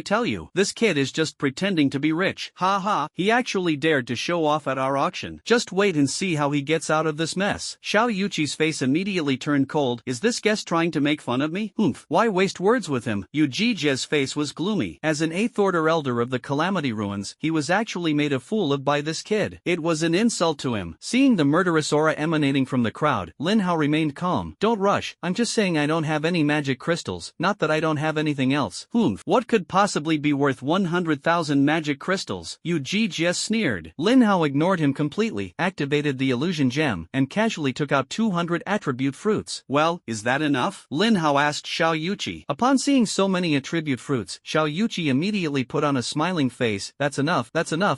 tell you? This kid is just pretending to be rich. Ha ha, he actually dared to show off at our auction. Just wait and see how he gets out of this mess." Xiao Yuqi's face immediately turned cold. "Is this guest trying to make fun of me? Humph, why waste words with him?" Yu Jije's face was gloomy. As an 8th order elder of the Calamity Ruins, he was actually made a fool of by this kid. It was an insult to him. Seeing the murderous aura emanating from the crowd, Lin Hao remained calm. "Don't rush, I'm just saying I don't have any magic crystals, not that I don't have anything else." "Humph, what could possibly be worth 100,000 magic crystals?" Yu Jije sneered. Lin Hao ignored him completely, activated the illusion gem, and casually took out 200 attribute fruits. "Well, is that enough?" Lin Hao asked Xiao Yuqi. Upon seeing so many attribute fruits, Xiao Yuqi immediately put on a smiling face. That's enough,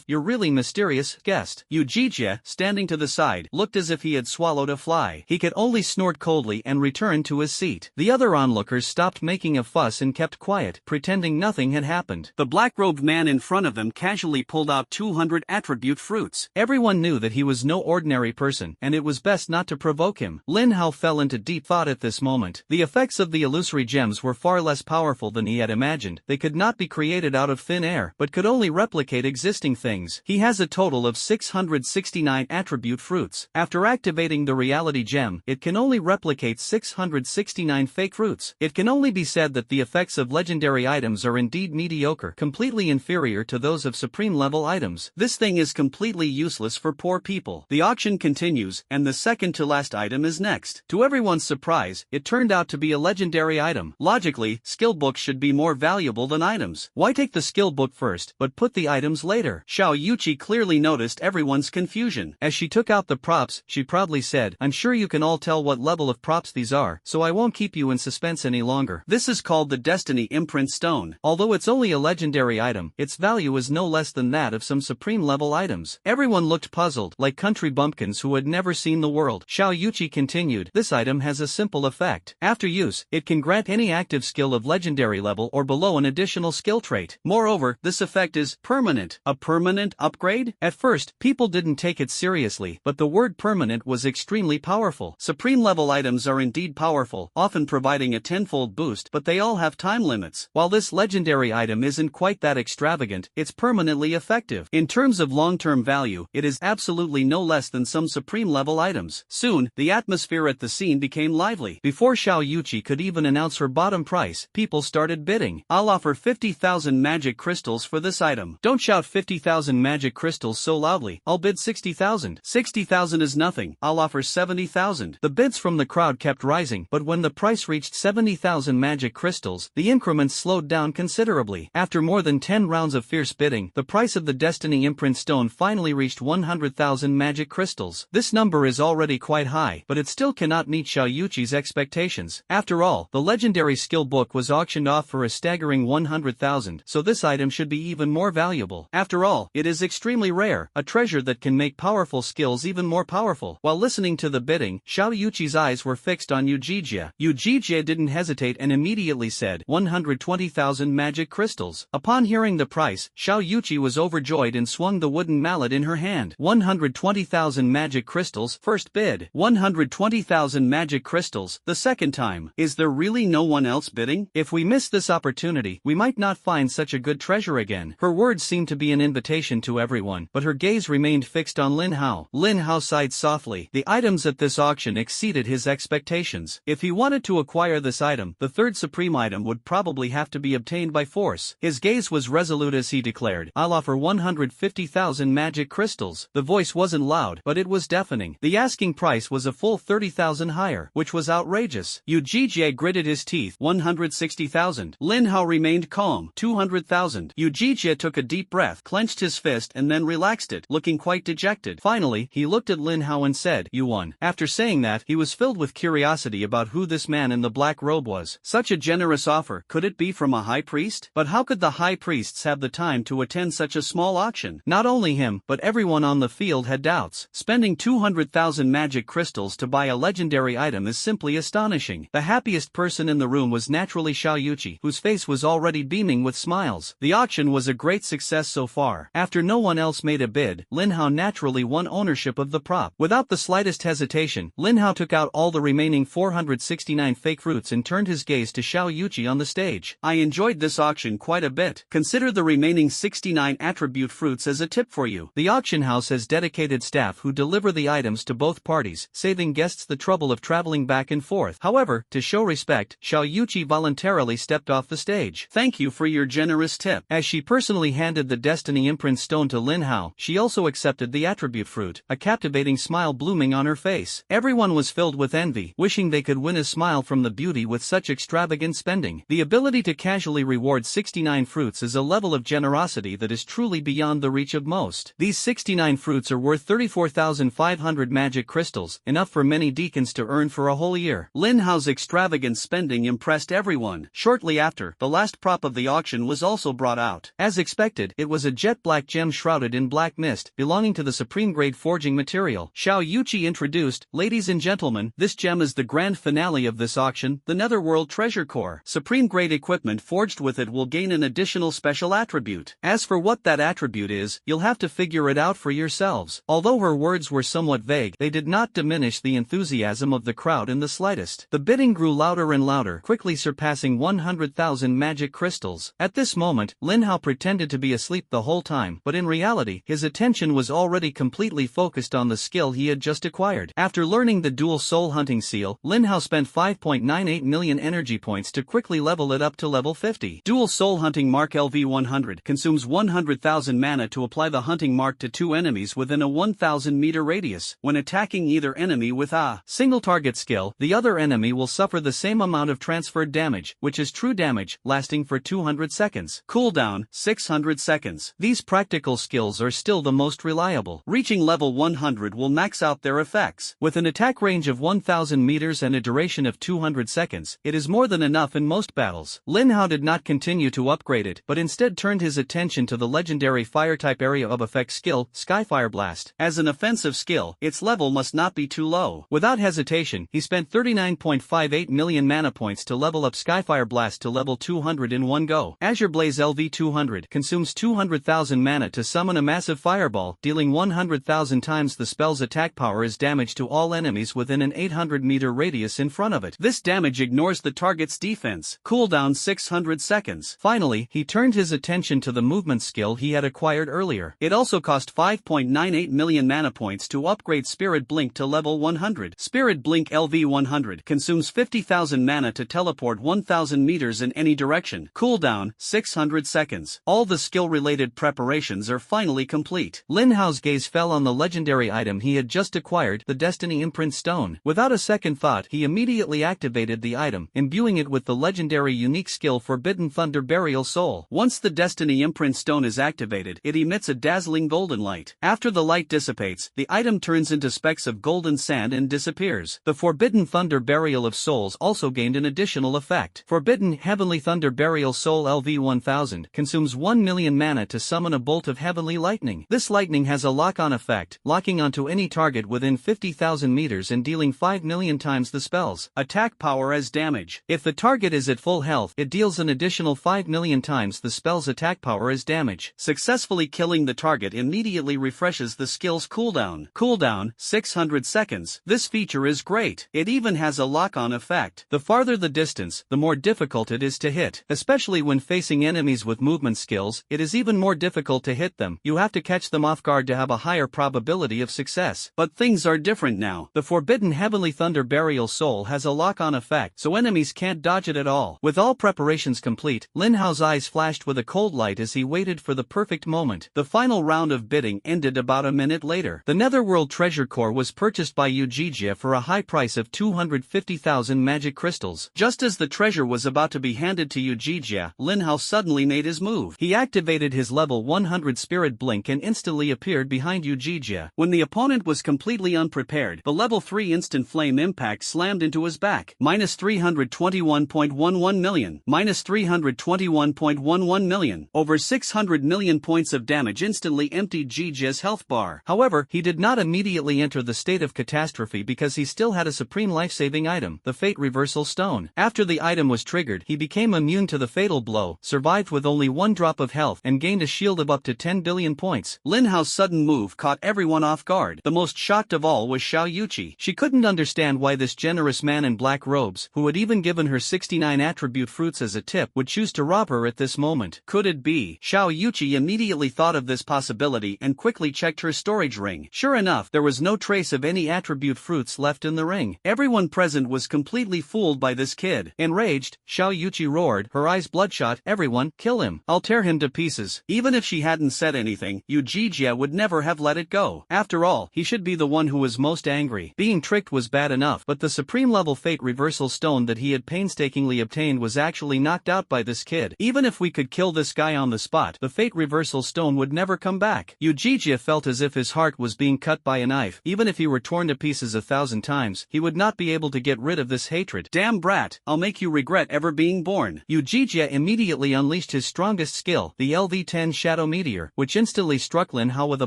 you're really mysterious, guest." Yu Jije, standing to the side, looked as if he had swallowed a fly. He could only snort coldly and return to his seat. The other onlookers stopped making a fuss and kept quiet, pretending nothing had happened. The black-robed man in front of them casually pulled out 200 attribute fruits. Everyone knew that he was no ordinary person, and it was best not to provoke him. Lin Hao fell into deep thought at this moment. The effects of the illusory gems were far less powerful than he had imagined. They could not be created out of thin air, but could only replicate existing things. He has a total of 669 attribute fruits. After activating the reality gem, it can only replicate 669 fake fruits. It can only be said that the effects of legendary items are indeed mediocre, completely inferior to those of supreme level items. This thing is completely useless for poor people. The auction continues, and the second to last item is next. To everyone's surprise, it turned out to be a legendary item. Logically, skill books should be more valuable than items. Why take the skill book first, but put the items later? Xiao Yuqi clearly noticed everyone's confusion. As she took out the props, she proudly said, "I'm sure you can all tell what level of props these are, so I won't keep you in suspense any longer. This is called the Destiny Imprint Stone. Although it's only a legendary item, its value is no less than that of some supreme level items." Everyone looked puzzled, like country bumpkins who had never seen the world. Xiao Yuqi continued, "This item has a simple effect. After use, it can grant any active skill of legendary level or below an additional skill trait. Moreover, this effect is permanent." A permanent upgrade? At first, people didn't take it seriously, but the word permanent was extremely powerful. Supreme level items are indeed powerful, often providing a tenfold boost, but they all have time limits. While this legendary item isn't quite that extravagant, it's permanently effective. In terms of long-term value, it is absolutely no less than some supreme level items. Soon, the atmosphere at the scene became lively. Before Xiao Yuqi could even announce her bottom price, people started bidding. "I'll offer 50,000 magic crystals for this item." "Don't shout 50,000 magic crystals so loudly. I'll bid 60,000. 60,000 is nothing. I'll offer 70,000. The bids from the crowd kept rising, but when the price reached 70,000 magic crystals, the increments slowed down considerably. After more than 10 rounds of fierce bidding, the price of the Destiny Imprint Stone finally reached 100,000 magic crystals. This number is already quite high, but it still cannot meet Xiao Yuqi's expectations. After all, the legendary skill book was auctioned off for a staggering 100,000, so this item should be even more valuable. After all, it is extremely rare, a treasure that can make powerful skills even more powerful. While listening to the bidding, Xiao Yuqi's eyes were fixed on Yu Jije. Yu Jije didn't hesitate and immediately said, 120,000 magic crystals. Upon hearing the price, Xiao Yuqi was overjoyed and swung the wooden mallet in her hand. 120,000 magic crystals, first bid. 120,000 magic crystals, the second time. Is there really no one else bidding? If we miss this opportunity, we might not find such a good treasure again. Her words seemed to be an invitation to everyone, but her gaze remained fixed on Lin Hao. Lin Hao sighed softly. The items at this auction exceeded his expectations. If he wanted to acquire this item, the third supreme item would probably have to be obtained by force. His gaze was resolute as he declared, "I'll offer 150,000 magic crystals." The voice wasn't loud, but it was deafening. The asking price was a full 30,000 higher, which was outrageous. Yu Jije gritted his teeth. 160,000. Lin Hao remained calm. 200,000. Yu Jije took a deep breath, clenched his fist and then relaxed it, looking quite dejected. Finally, he looked at Lin Hao and said, "You won." After saying that, he was filled with curiosity about who this man in the black robe was. Such a generous offer, could it be from a high priest? But how could the high priests have the time to attend such a small auction? Not only him, but everyone on the field had doubts. Spending 200,000 magic crystals to buy a legendary item is simply astonishing. The happiest person in the room was naturally Xiao Yuqi, whose face was already beaming with smiles. The auction was a great success so far. After no one else made a bid, Lin Hao naturally won ownership of the prop. Without the slightest hesitation, Lin Hao Hao took out all the remaining 469 fake fruits and turned his gaze to Xiao Yuqi on the stage. I enjoyed this auction quite a bit. Consider the remaining 69 attribute fruits as a tip for you. The auction house has dedicated staff who deliver the items to both parties, saving guests the trouble of traveling back and forth. However, to show respect, Xiao Yuqi voluntarily stepped off the stage. Thank you for your generous tip. As she personally handed the Destiny Imprint Stone to Lin Hao, she also accepted the attribute fruit, a captivating smile blooming on her face. Everyone was filled with envy, wishing they could win a smile from the beauty with such extravagant spending. The ability to casually reward 69 fruits is a level of generosity that is truly beyond the reach of most. These 69 fruits are worth 34,500 magic crystals, enough for many deacons to earn for a whole year. Lin Hao's extravagant spending impressed everyone. Shortly after, the last prop of the auction was also brought out. As expected, it was a jet black gem shrouded in black mist, belonging to the supreme grade forging material. Xiao Yuqi introduced, "Ladies and gentlemen, this gem is the grand finale of this auction, the Netherworld Treasure Core. Supreme grade equipment forged with it will gain an additional special attribute. As for what that attribute is, you'll have to figure it out for yourselves." Although her words were somewhat vague, they did not diminish the enthusiasm of the crowd in the slightest. The bidding grew louder and louder, quickly surpassing 100,000 magic crystals. At this moment, Lin Hao pretended to be asleep the whole time, but in reality, his attention was already completely focused on the skill he had just acquired. After learning the dual soul hunting seal, Lin Hao spent 5.98 million energy points to quickly level it up to level 50. Dual soul hunting mark LV100 consumes 100,000 mana to apply the hunting mark to two enemies within a 1,000 meter radius. When attacking either enemy with a single target skill, the other enemy will suffer the same amount of transferred damage, which is true damage, lasting for 200 seconds. Cooldown, 600 seconds. These practical skills are still the most reliable. Reaching level 100 will max out their effects. With an attack range of 1,000 meters and a duration of 200 seconds, it is more than enough in most battles. Lin Hao did not continue to upgrade it, but instead turned his attention to the legendary fire-type area of effect skill, Skyfire Blast. As an offensive skill, its level must not be too low. Without hesitation, he spent 39.58 million mana points to level up Skyfire Blast to level 200 in one go. Azure Blaze LV200 consumes 200,000 mana to summon a massive fireball, dealing 100,000 times the spell's attack power as damage to all enemies within an 800 meter radius in front of it. This damage ignores the target's defense. Cooldown 600 seconds. Finally, he turned his attention to the movement skill he had acquired earlier. It also cost 5.98 million mana points to upgrade Spirit Blink to level 100. Spirit Blink LV100 consumes 50,000 mana to teleport 1,000 meters in any direction. Cooldown 600 seconds. All the skill-related preparations are finally complete. Lin Hao's gaze fell on the legendary item he had just acquired, the Destiny Imprint Stone. Without a second thought, he immediately activated the item, imbuing it with the legendary unique skill Forbidden Thunder Burial Soul. Once the Destiny Imprint Stone is activated, it emits a dazzling golden light. After the light dissipates, the item turns into specks of golden sand and disappears. The Forbidden Thunder Burial of Souls also gained an additional effect. Forbidden Heavenly Thunder Burial Soul LV1000 consumes 1 million mana to summon a bolt of heavenly lightning. This lightning has a lock-on effect, locking onto any target within 50,000 meters and dealing 5 million times the spell's attack power as damage. If the target is at full health, it deals an additional 5 million times the spell's attack power as damage. Successfully killing the target immediately refreshes the skill's cooldown. Cooldown 600 seconds. This feature is great. It even has a lock-on effect. The farther the distance, the more difficult it is to hit. Especially when facing enemies with movement skills, it is even more difficult to hit them. You have to catch them off guard to have a higher probability of success. But things are different now. The Forbidden Heavenly Thunder Burial Soul has a lock-on effect, so enemies can't dodge it at all. With all preparations complete, Lin Hao's eyes flashed with a cold light as he waited for the perfect moment. The final round of bidding ended about a minute later. The Netherworld Treasure Core was purchased by Yujijia for a high price of 250,000 magic crystals. Just as the treasure was about to be handed to Yujijia, Lin Hao suddenly made his move. He activated his level 100 Spirit Blink and instantly appeared behind Yujijia. When the opponent was completely unprepared, the level 3 instant flame impact slammed into his back. Minus 321.11 million. Minus 321.11 million. Over 600 million points of damage instantly emptied Jijia's health bar. However, he did not immediately enter the state of catastrophe because he still had a supreme life-saving item, the Fate Reversal Stone. After the item was triggered, he became immune to the fatal blow, survived with only 1 drop of health, and gained a shield of up to 10 billion points. Lin Hao's sudden move caught everyone off guard. The most shocked of all was Xiao Yuqi. identity. She couldn't understand why this generous man in black robes, who had even given her 69 attribute fruits as a tip, would choose to rob her at this moment. Could it be? Xiao Yuqi immediately thought of this possibility and quickly checked her storage ring. Sure enough, there was no trace of any attribute fruits left in the ring. Everyone present was completely fooled by this kid. Enraged, Xiao Yuqi roared, her eyes bloodshot, "Everyone, kill him. I'll tear him to pieces." Even if she hadn't said anything, Yujijia would never have let it go. After all, he should be the one who was most angry. Being tricked was bad enough, but the supreme level fate reversal stone that he had painstakingly obtained was actually knocked out by this kid. Even if we could kill this guy on the spot, the fate reversal stone would never come back. Yujijia felt as if his heart was being cut by a knife. Even if he were torn to pieces 1,000 times, he would not be able to get rid of this hatred. "Damn brat, I'll make you regret ever being born." Yujijia immediately unleashed his strongest skill, the LV-10 Shadow Meteor, which instantly struck Lin Hao with a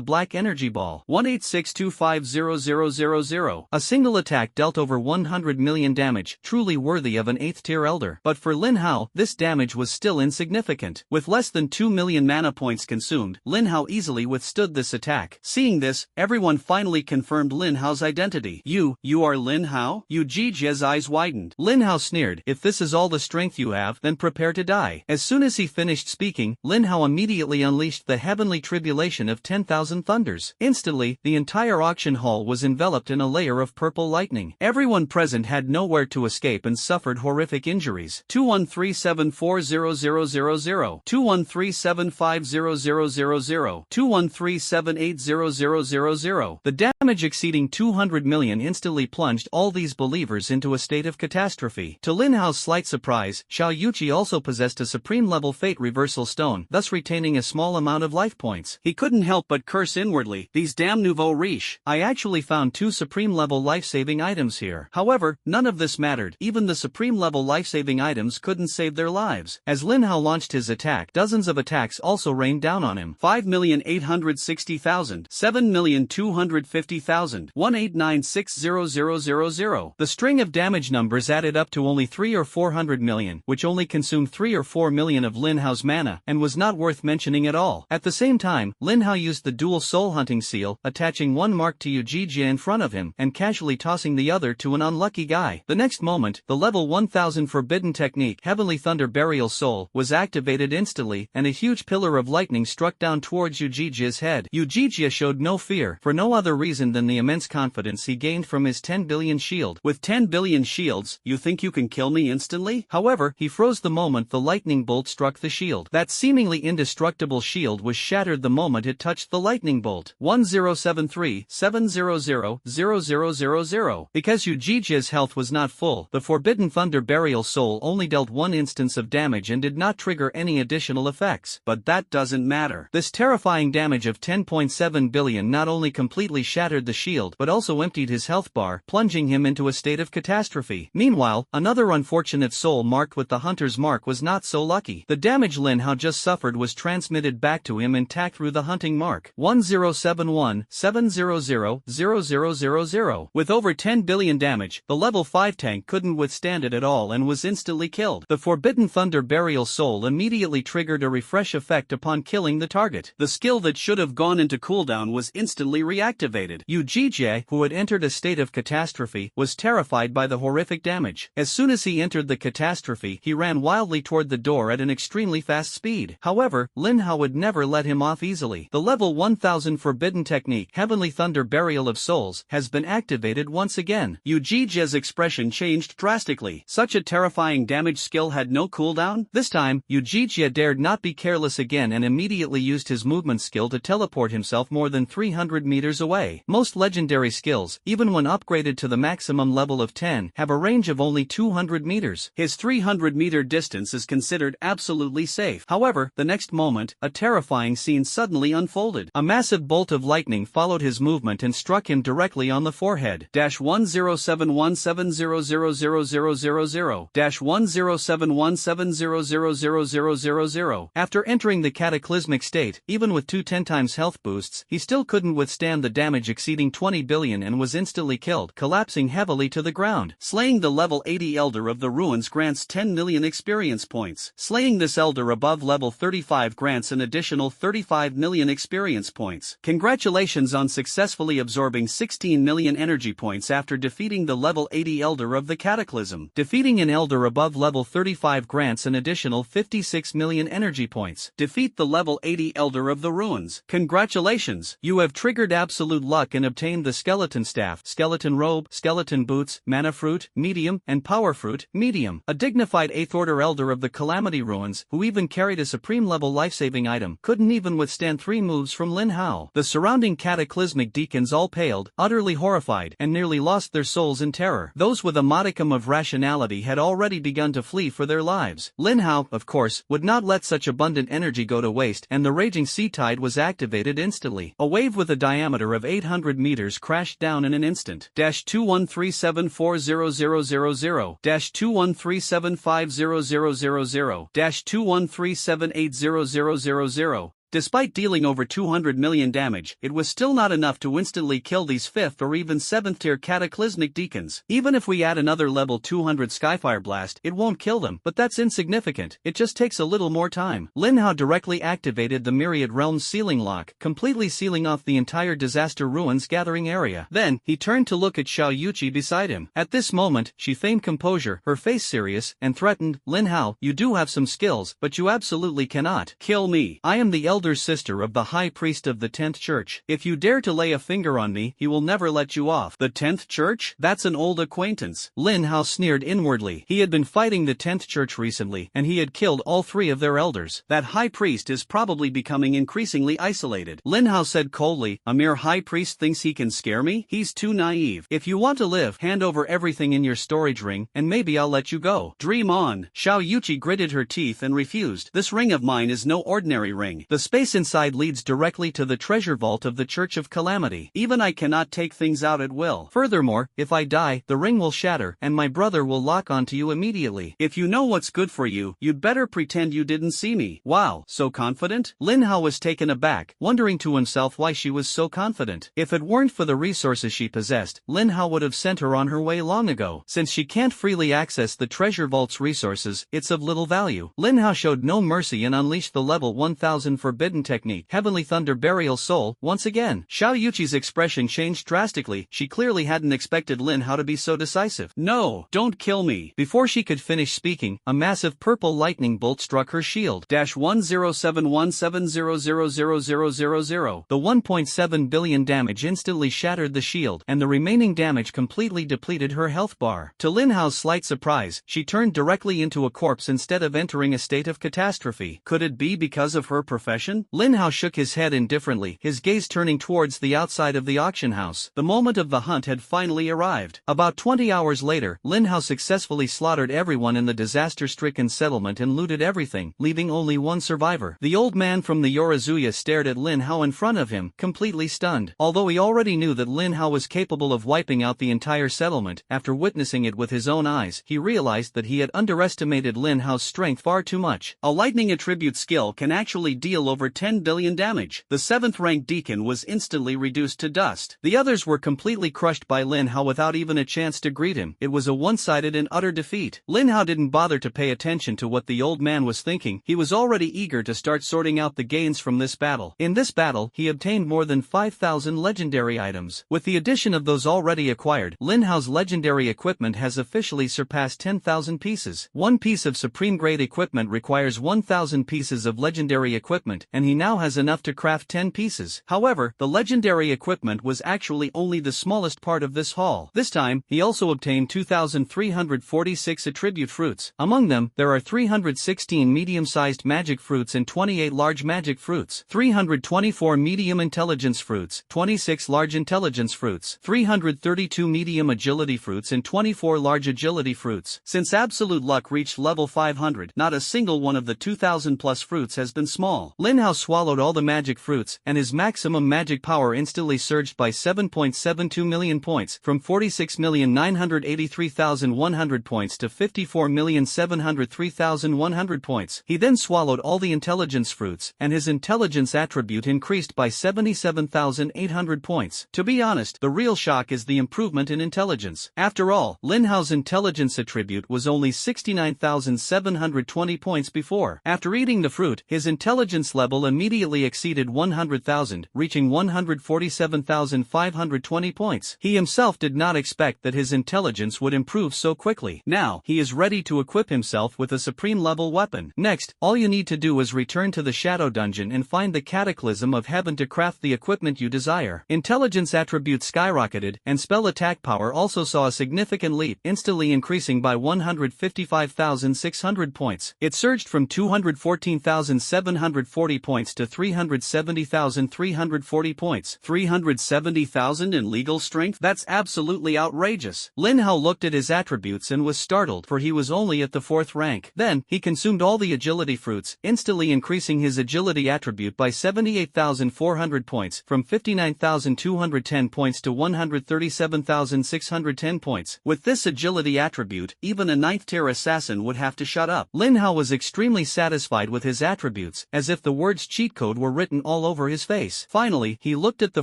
black energy ball. 186250000. A single attack dealt over 100 million damage, truly worthy of an 8th tier elder. But for Lin Hao, this damage was still insignificant. With less than 2 million mana points consumed, Lin Hao easily withstood this attack. Seeing this, everyone finally confirmed Lin Hao's identity. You are Lin Hao?" Yujijia's eyes widened. Lin Hao sneered, "If this is all the strength you have, then prepare to die." As soon as he finished speaking, Lin Hao immediately unleashed the heavenly tribulation of 10,000 thunders. Instantly, the entire auction hall was enveloped in a layer of purple lightning. Everyone present had nowhere to escape and suffered horrific injuries. 213740000, 213750000, 213780000. The damage exceeding 200 million instantly plunged all these believers into a state of catastrophe. To Lin Hao's slight surprise, Xiao Yuqi also possessed a supreme level fate reversal stone, thus retaining a small amount of life points. He couldn't help but curse inwardly, "These damn nouveau riche. I actually found 2 supreme level life-saving items here." However, none of this mattered. Even the supreme level life-saving items couldn't save their lives. As Lin Hao launched his attack, dozens of attacks also rained down on him. 5,860,000, 7,250,000, 1896000. The string of damage numbers added up to only 3 or 400 million, which only consumed 3 or 4 million of Lin Hao's mana, and was not worth mentioning at all. At the same time, Lin Hao used the dual soul hunting seal, attaching one mark to Yujijia in front of him, and casually tossing the other to an unlucky guy. The next moment, the level 1000 forbidden technique, Heavenly Thunder Burial Soul, was activated instantly, and a huge pillar of lightning struck down towards Yujijia's head. Yujijia showed no fear, for no other reason than the immense confidence he gained from his 10 billion shield. "With 10 billion shields, you think you can kill me instantly?" However, he froze the moment the lightning bolt struck the shield. That seemingly indestructible shield was shattered the moment it touched the lightning bolt. 1073-700-00000. Because Yujijia's health was not full, the Forbidden Thunder Burial Soul only dealt 1 instance of damage and did not trigger any additional effects. But that doesn't matter. This terrifying damage of 10.7 billion not only completely shattered the shield but also emptied his health bar, plunging him into a state of catastrophe. Meanwhile, another unfortunate soul marked with the Hunter's Mark was not so lucky. The damage Lin Hao just suffered was transmitted back to him intact through the hunting mark. 1071-700-0000. With over 10 billion damage, the level 5 tank couldn't withstand it at all and was instantly killed. The Forbidden Thunder Burial Soul immediately triggered a refresh effect upon killing the target. The skill that should have gone into cooldown was instantly reactivated. Yujijia, who had entered a state of catastrophe, was terrified by the horrific damage. As soon as he entered the catastrophe, he ran wildly toward the door at an extremely fast speed. However, Lin Hao would never let him off easily. The level 1000 forbidden technique, Heavenly Thunder Burial of Souls, has been activated once again. Yujijia's expression changed drastically. Such a terrifying damage skill had no cooldown? This time, Yujijia dared not be careless again and immediately used his movement skill to teleport himself more than 300 meters away. Most legendary skills, even when upgraded to the maximum level of 10, have a range of only 200 meters. His 300-meter distance is considered absolutely safe. However, the next moment, a terrifying scene suddenly unfolded. A massive bolt of lightning followed his movement and struck him directly on the forehead. 107170000000, 107170000000. After entering the cataclysmic state, even with 2 10 times health boosts, he still couldn't withstand the damage exceeding 20 billion and was instantly killed, collapsing heavily to the ground. Slaying the level 80 Elder of the Ruins grants 10 million experience points. Slaying this Elder above level 35 grants an additional 35 million experience points. Congratulations on successfully absorbing 16 million million energy points after defeating the level 80 Elder of the Cataclysm. Defeating an Elder above level 35 grants an additional 56 million energy points. Defeat the level 80 Elder of the Ruins. Congratulations! You have triggered absolute luck and obtained the Skeleton Staff, Skeleton Robe, Skeleton Boots, Mana Fruit, Medium, and Power Fruit, Medium. A dignified 8th Order Elder of the Calamity Ruins, who even carried a supreme level life-saving item, couldn't even withstand 3 moves from Lin Hao. The surrounding cataclysmic deacons all paled, utterly horrified, and nearly lost their souls in terror. Those with a modicum of rationality had already begun to flee for their lives. Lin Hao, of course, would not let such abundant energy go to waste, and the raging sea tide was activated instantly. A wave with a diameter of 800 meters crashed down in an instant. 213740000, 213750000, 213780000. Despite dealing over 200 million damage, it was still not enough to instantly kill these 5th or even 7th tier cataclysmic deacons. Even if we add another level 200 Skyfire Blast, it won't kill them, but that's insignificant. It just takes a little more time. Lin Hao directly activated the Myriad Realms sealing lock, completely sealing off the entire Disaster Ruins gathering area. Then, he turned to look at Xiao Yuqi beside him. At this moment, she feigned composure, her face serious, and threatened, "Lin Hao, you do have some skills, but you absolutely cannot kill me. I am the elder sister of the High Priest of the 10th Church. If you dare to lay a finger on me, he will never let you off." The 10th Church? That's an old acquaintance. Lin Hao sneered inwardly. He had been fighting the 10th Church recently, and he had killed all 3 of their elders. That High Priest is probably becoming increasingly isolated. Lin Hao said coldly, "A mere High Priest thinks he can scare me? He's too naive. If you want to live, hand over everything in your storage ring, and maybe I'll let you go." Dream on. Xiao Yuqi gritted her teeth and refused. "This ring of mine is no ordinary ring. The space inside leads directly to the treasure vault of the Church of Calamity. Even I cannot take things out at will. Furthermore, if I die, the ring will shatter, and my brother will lock onto you immediately. If you know what's good for you, you'd better pretend you didn't see me." Wow, so confident? Lin Hao was taken aback, wondering to himself why she was so confident. If it weren't for the resources she possessed, Lin Hao would have sent her on her way long ago. Since she can't freely access the treasure vault's resources, it's of little value. Lin Hao showed no mercy and unleashed the level 1000 forbidden technique, Heavenly Thunder Burial Soul, once again. Xiao Yuqi's expression changed drastically. She clearly hadn't expected Lin Hao to be so decisive. "No, don't kill me." Before she could finish speaking, a massive purple lightning bolt struck her shield. 10717000000. The 1.7 billion damage instantly shattered the shield, and the remaining damage completely depleted her health bar. To Lin Hao's slight surprise, she turned directly into a corpse instead of entering a state of catastrophe. Could it be because of her profession? Lin Hao shook his head indifferently, his gaze turning towards the outside of the auction house. The moment of the hunt had finally arrived. About 20 hours later, Lin Hao successfully slaughtered everyone in the disaster-stricken settlement and looted everything, leaving only one survivor. The old man from the Yorazuya stared at Lin Hao in front of him, completely stunned. Although he already knew that Lin Hao was capable of wiping out the entire settlement, after witnessing it with his own eyes, he realized that he had underestimated Lin Hao's strength far too much. A lightning attribute skill can actually deal over 10 billion damage. The 7th-ranked deacon was instantly reduced to dust. The others were completely crushed by Lin Hao without even a chance to greet him. It was a one-sided and utter defeat. Lin Hao didn't bother to pay attention to what the old man was thinking. He was already eager to start sorting out the gains from this battle. In this battle, he obtained more than 5,000 legendary items. With the addition of those already acquired, Lin Hao's legendary equipment has officially surpassed 10,000 pieces. One piece of supreme-grade equipment requires 1,000 pieces of legendary equipment, and he now has enough to craft 10 pieces. However, the legendary equipment was actually only the smallest part of this haul. This time, he also obtained 2,346 attribute fruits. Among them, there are 316 medium-sized magic fruits and 28 large magic fruits, 324 medium intelligence fruits, 26 large intelligence fruits, 332 medium agility fruits and 24 large agility fruits. Since Absolute Luck reached level 500, not a single one of the 2,000 plus fruits has been small. Lin Hao swallowed all the magic fruits, and his maximum magic power instantly surged by 7.72 million points, from 46,983,100 points to 54,703,100 points. He then swallowed all the intelligence fruits, and his intelligence attribute increased by 77,800 points. To be honest, the real shock is the improvement in intelligence. After all, Lin Hao's intelligence attribute was only 69,720 points before. After eating the fruit, his intelligence level level immediately exceeded 100,000, reaching 147,520 points. He himself did not expect that his intelligence would improve so quickly. Now, he is ready to equip himself with a supreme level weapon. Next, all you need to do is return to the Shadow Dungeon and find the Cataclysm of Heaven to craft the equipment you desire. Intelligence attribute skyrocketed, and spell attack power also saw a significant leap, instantly increasing by 155,600 points. It surged from 214,740 points to 370,340 points. 370,000 in legal strength? That's absolutely outrageous. Lin Hao looked at his attributes and was startled, for he was only at the 4th rank. Then, he consumed all the agility fruits, instantly increasing his agility attribute by 78,400 points, from 59,210 points to 137,610 points. With this agility attribute, even a 9th tier assassin would have to shut up. Lin Hao was extremely satisfied with his attributes, as if the words cheat code were written all over his face. Finally, he looked at the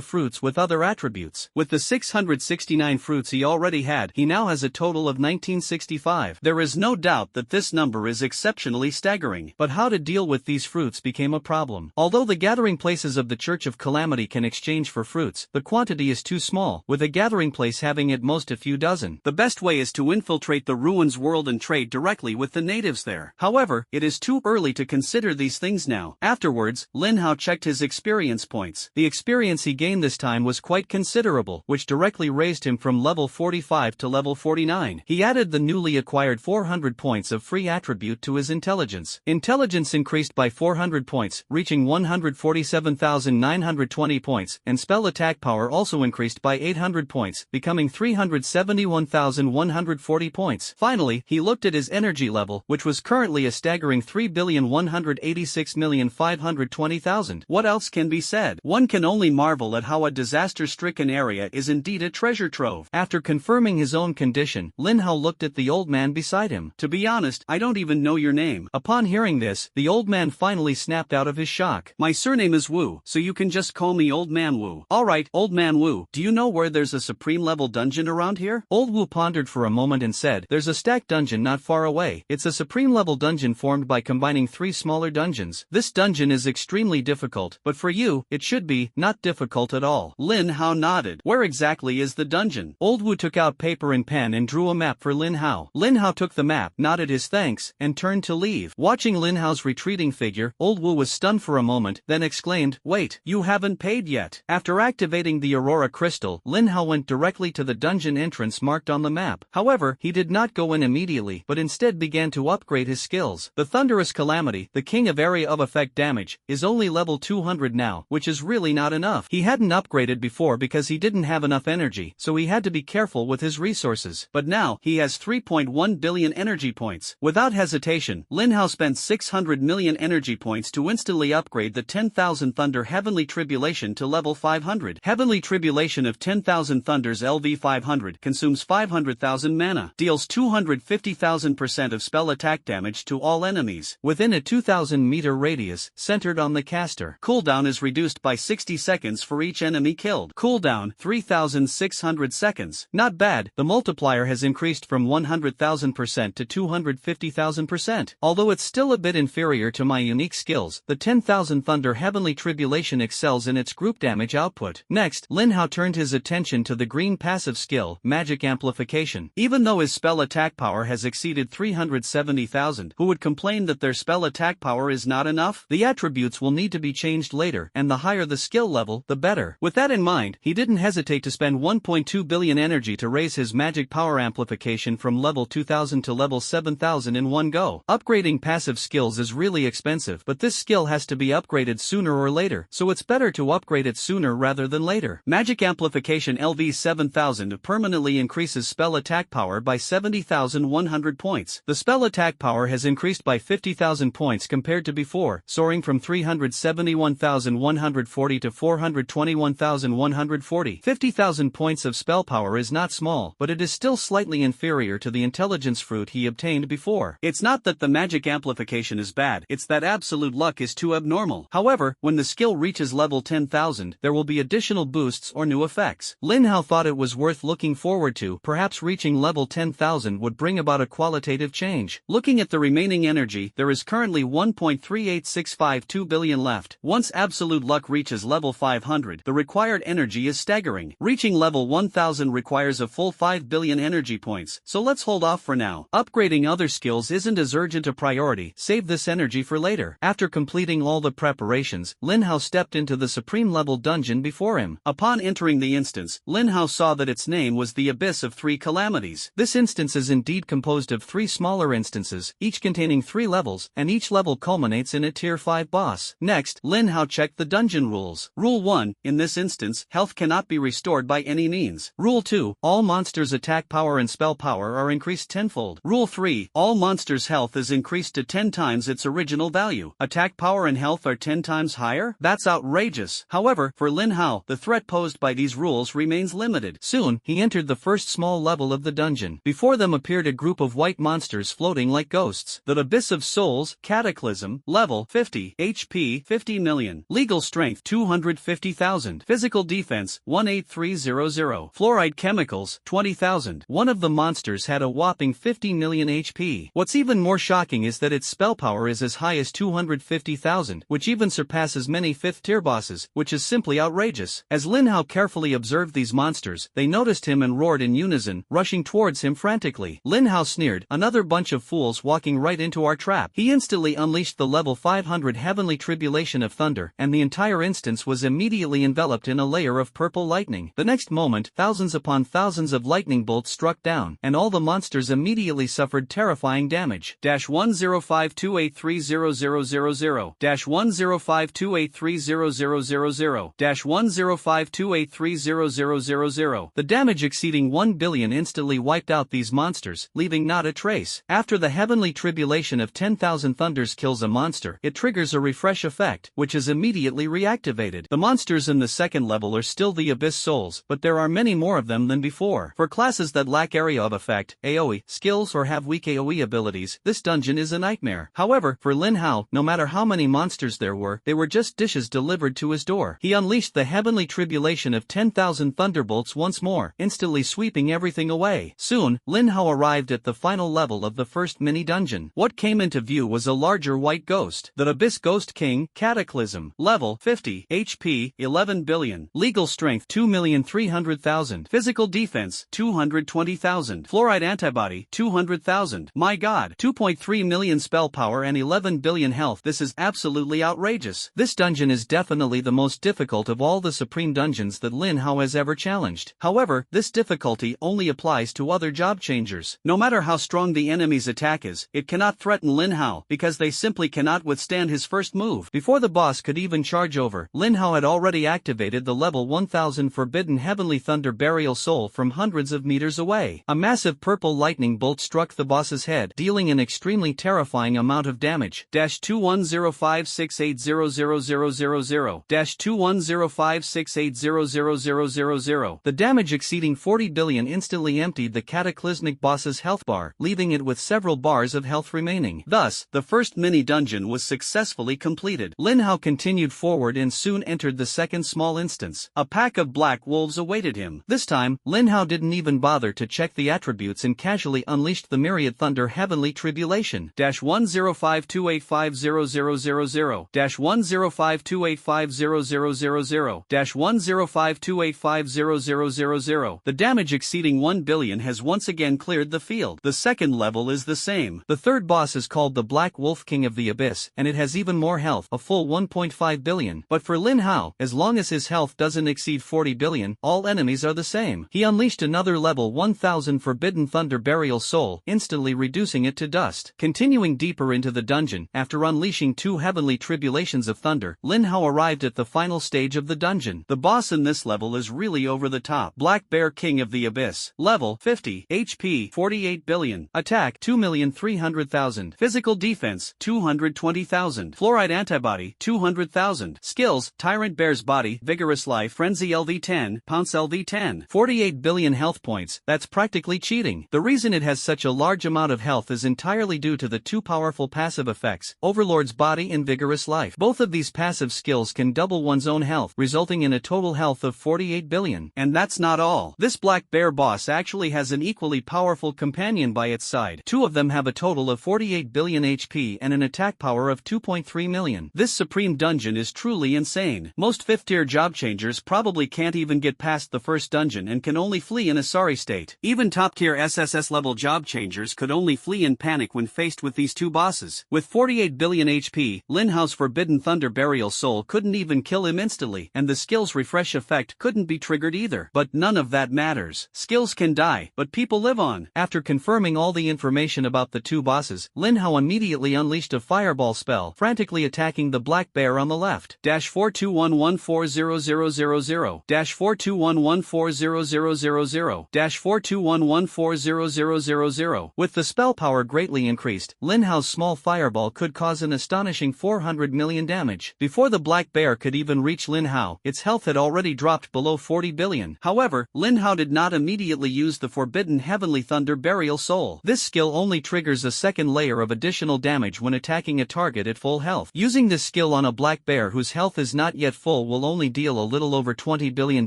fruits with other attributes. With the 669 fruits he already had, he now has a total of 1965. There is no doubt that this number is exceptionally staggering. But how to deal with these fruits became a problem. Although the gathering places of the Church of Calamity can exchange for fruits, the quantity is too small, with a gathering place having at most a few dozen. The best way is to infiltrate the ruins world and trade directly with the natives there. However, it is too early to consider these things now. Afterwards, Lin Hao checked his experience points. The experience he gained this time was quite considerable, which directly raised him from level 45 to level 49. He added the newly acquired 400 points of free attribute to his intelligence. Intelligence increased by 400 points, reaching 147,920 points, and spell attack power also increased by 800 points, becoming 371,140 points. Finally, he looked at his energy level, which was currently a staggering 3,186,520,000. What else can be said? One can only marvel at how a disaster-stricken area is indeed a treasure trove. After confirming his own condition, Lin Hao looked at the old man beside him. To be honest, I don't even know your name. Upon hearing this, the old man finally snapped out of his shock. My surname is Wu, so you can just call me Old Man Wu. Alright, Old Man Wu, do you know where there's a supreme level dungeon around here? Old Wu pondered for a moment and said, there's a stacked dungeon not far away. It's a supreme level dungeon formed by combining 3 smaller dungeons. This dungeon is extremely difficult, but for you, it should be not difficult at all. Lin Hao nodded. Where exactly is the dungeon? Old Wu took out paper and pen and drew a map for Lin Hao. Lin Hao took the map, nodded his thanks, and turned to leave. Watching Lin Hao's retreating figure, Old Wu was stunned for a moment, then exclaimed, wait, you haven't paid yet. After activating the Aurora Crystal, Lin Hao went directly to the dungeon entrance marked on the map. However, he did not go in immediately, but instead began to upgrade his skills. The Thunderous Calamity, the king of area of effect damage, is only level 200 now, which is really not enough. He hadn't upgraded before because he didn't have enough energy, so he had to be careful with his resources. But now, he has 3.1 billion energy points. Without hesitation, Lin Hao spent 600 million energy points to instantly upgrade the 10,000 Thunder Heavenly Tribulation to level 500. Heavenly Tribulation of 10,000 Thunders LV 500 consumes 500,000 mana, deals 250,000% of spell attack damage to all enemies, within a 2,000 meter radius, centered on the caster. Cooldown is reduced by 60 seconds for each enemy killed. Cooldown, 3,600 seconds. Not bad, the multiplier has increased from 100,000% to 250,000%. Although it's still a bit inferior to my unique skills, the 10,000 Thunder Heavenly Tribulation excels in its group damage output. Next, Lin Hao turned his attention to the green passive skill, Magic Amplification. Even though his spell attack power has exceeded 370,000, who would complain that their spell attack power is not enough? The attributes will need to be changed later, and the higher the skill level, the better. With that in mind, he didn't hesitate to spend 1.2 billion energy to raise his magic power amplification from level 2000 to level 7000 in one go. Upgrading passive skills is really expensive, but this skill has to be upgraded sooner or later, so it's better to upgrade it sooner rather than later. Magic Amplification LV 7000 permanently increases spell attack power by 70,100 points. The spell attack power has increased by 50,000 points compared to before, soaring from 371,140 to 421,140. 50,000 points of spell power is not small, but it is still slightly inferior to the intelligence fruit he obtained before. It's not that the magic amplification is bad, it's that absolute luck is too abnormal. However, when the skill reaches level 10,000, there will be additional boosts or new effects. Lin Hao thought it was worth looking forward to. Perhaps reaching level 10,000 would bring about a qualitative change. Looking at the remaining energy, there is currently 1.3865 2 billion left. Once absolute luck reaches level 500, the required energy is staggering. Reaching level 1000 requires a full 5 billion energy points, so let's hold off for now. Upgrading other skills isn't as urgent a priority, save this energy for later. After completing all the preparations, Lin Hao stepped into the supreme level dungeon before him. Upon entering the instance, Lin Hao saw that its name was the Abyss of Three Calamities. This instance is indeed composed of 3 smaller instances, each containing 3 levels, and each level culminates in a tier 5 boss. Next, Lin Hao checked the dungeon rules. Rule 1, in this instance, health cannot be restored by any means. Rule 2, all monsters' attack power and spell power are increased tenfold. Rule 3, all monsters' health is increased to 10 times its original value. Attack power and health are 10 times higher? That's outrageous. However, for Lin Hao, the threat posed by these rules remains limited. Soon, he entered the first small level of the dungeon. Before them appeared a group of white monsters floating like ghosts. The Abyss of Souls, Cataclysm, level 50, HP 50 million, legal strength 250,000, physical defense 18300, fluoride chemicals 20,000. One of the monsters had a whopping 50 million HP. What's even more shocking is that its spell power is as high as 250,000, which even surpasses many 5th tier bosses, which is simply outrageous. As Lin Hao carefully observed these monsters, they noticed him and roared in unison, rushing towards him frantically. Lin Hao sneered, "Another bunch of fools walking right into our trap." He instantly unleashed the level 500 heavenly tribulation of thunder, and the entire instance was immediately enveloped in a layer of purple lightning. The next moment, thousands upon thousands of lightning bolts struck down, and all the monsters immediately suffered terrifying damage. 10528300000, 10528300000, 10528300000. The damage exceeding 1 billion instantly wiped out these monsters, leaving not a trace. After the heavenly tribulation of 10,000 thunders kills a monster, it triggers a refresh effect, which is immediately reactivated. The monsters in the second level are still the Abyss Souls, but there are many more of them than before. For classes that lack area of effect, AoE, skills or have weak AoE abilities, this dungeon is a nightmare. However, for Lin Hao, no matter how many monsters there were, they were just dishes delivered to his door. He unleashed the heavenly tribulation of 10,000 thunderbolts once more, instantly sweeping everything away. Soon, Lin Hao arrived at the final level of the first mini-dungeon. What came into view was a larger white ghost, the Abyss Ghost King, Cataclysm, level 50, HP 11 billion, legal strength 2,300,000, physical defense 220,000, fluoride antibody 200,000. My god, 2.3 million spell power and 11 billion health. This is absolutely outrageous. This dungeon is definitely the most difficult of all the supreme dungeons that Lin Hao has ever challenged. However, this difficulty only applies to other job changers. No matter how strong the enemy's attack is, it cannot threaten Lin Hao, because they simply cannot withstand his first move. Before the boss could even charge over, Lin Hao had already activated the level 1000 forbidden heavenly thunder burial soul from hundreds of meters away. A massive purple lightning bolt struck the boss's head, dealing an extremely terrifying amount of damage. 2105680000, 2105680000. The damage exceeding 40 billion instantly emptied the cataclysmic boss's health bar, leaving it with several bars of health remaining. Thus, the first mini-dungeon was successfully completed. Lin Hao continued forward and soon entered the second small instance. A pack of black wolves awaited him. This time, Lin Hao didn't even bother to check the attributes and casually unleashed the myriad thunder heavenly tribulation. 10528500000, 10528500000, 10528500000. The damage exceeding 1 billion has once again cleared the field. The second level is the same. The third boss is called the Black Wolf King of the Abyss, and it has even more health, a full 1.5 billion. But for Lin Hao, as long as his health doesn't exceed 40 billion, all enemies are the same. He unleashed another level 1000 forbidden thunder burial soul, instantly reducing it to dust. Continuing deeper into the dungeon, after unleashing 2 heavenly tribulations of thunder, Lin Hao arrived at the final stage of the dungeon. The boss in this level is really over the top. Black Bear King of the Abyss, level 50, HP 48 billion, attack 2,300,000, physical defense 220,000, fluoride antibody 200,000, skills Tyrant Bear's Body, Vigorous Life, Frenzy LV10, Pounce LV10, 48 billion health points. That's practically cheating. The reason it has such a large amount of health is entirely due to the 2 powerful passive effects, Overlord's Body and Vigorous Life. Both of these passive skills can double one's own health, resulting in a total health of 48 billion. And that's not all. This Black Bear boss actually has an equally powerful companion by its side. 2 of them have a total of 48 billion HP and an attack power of 2.0 1.3 million. This supreme dungeon is truly insane. Most 5th-tier job changers probably can't even get past the first dungeon and can only flee in a sorry state. Even top-tier SSS level job changers could only flee in panic when faced with these two bosses. With 48 billion HP, Lin Hao's Forbidden Thunder Burial Soul couldn't even kill him instantly, and the skill's refresh effect couldn't be triggered either. But none of that matters. Skills can die, but people live on. After confirming all the information about the two bosses, Lin Hao immediately unleashed a fireball spell, frantically attacking the black bear on the left. -42114000 -42114000 -42114000. With the spell power greatly increased, Lin Hao's small fireball could cause an astonishing 400 million damage. Before the black bear could even reach Lin Hao, its health had already dropped below 40 billion. However, Lin Hao did not immediately use the Forbidden Heavenly Thunder Burial Soul. This skill only triggers a second layer of additional damage when attacking a target at full health. Using this skill on a black bear whose health is not yet full will only deal a little over 20 billion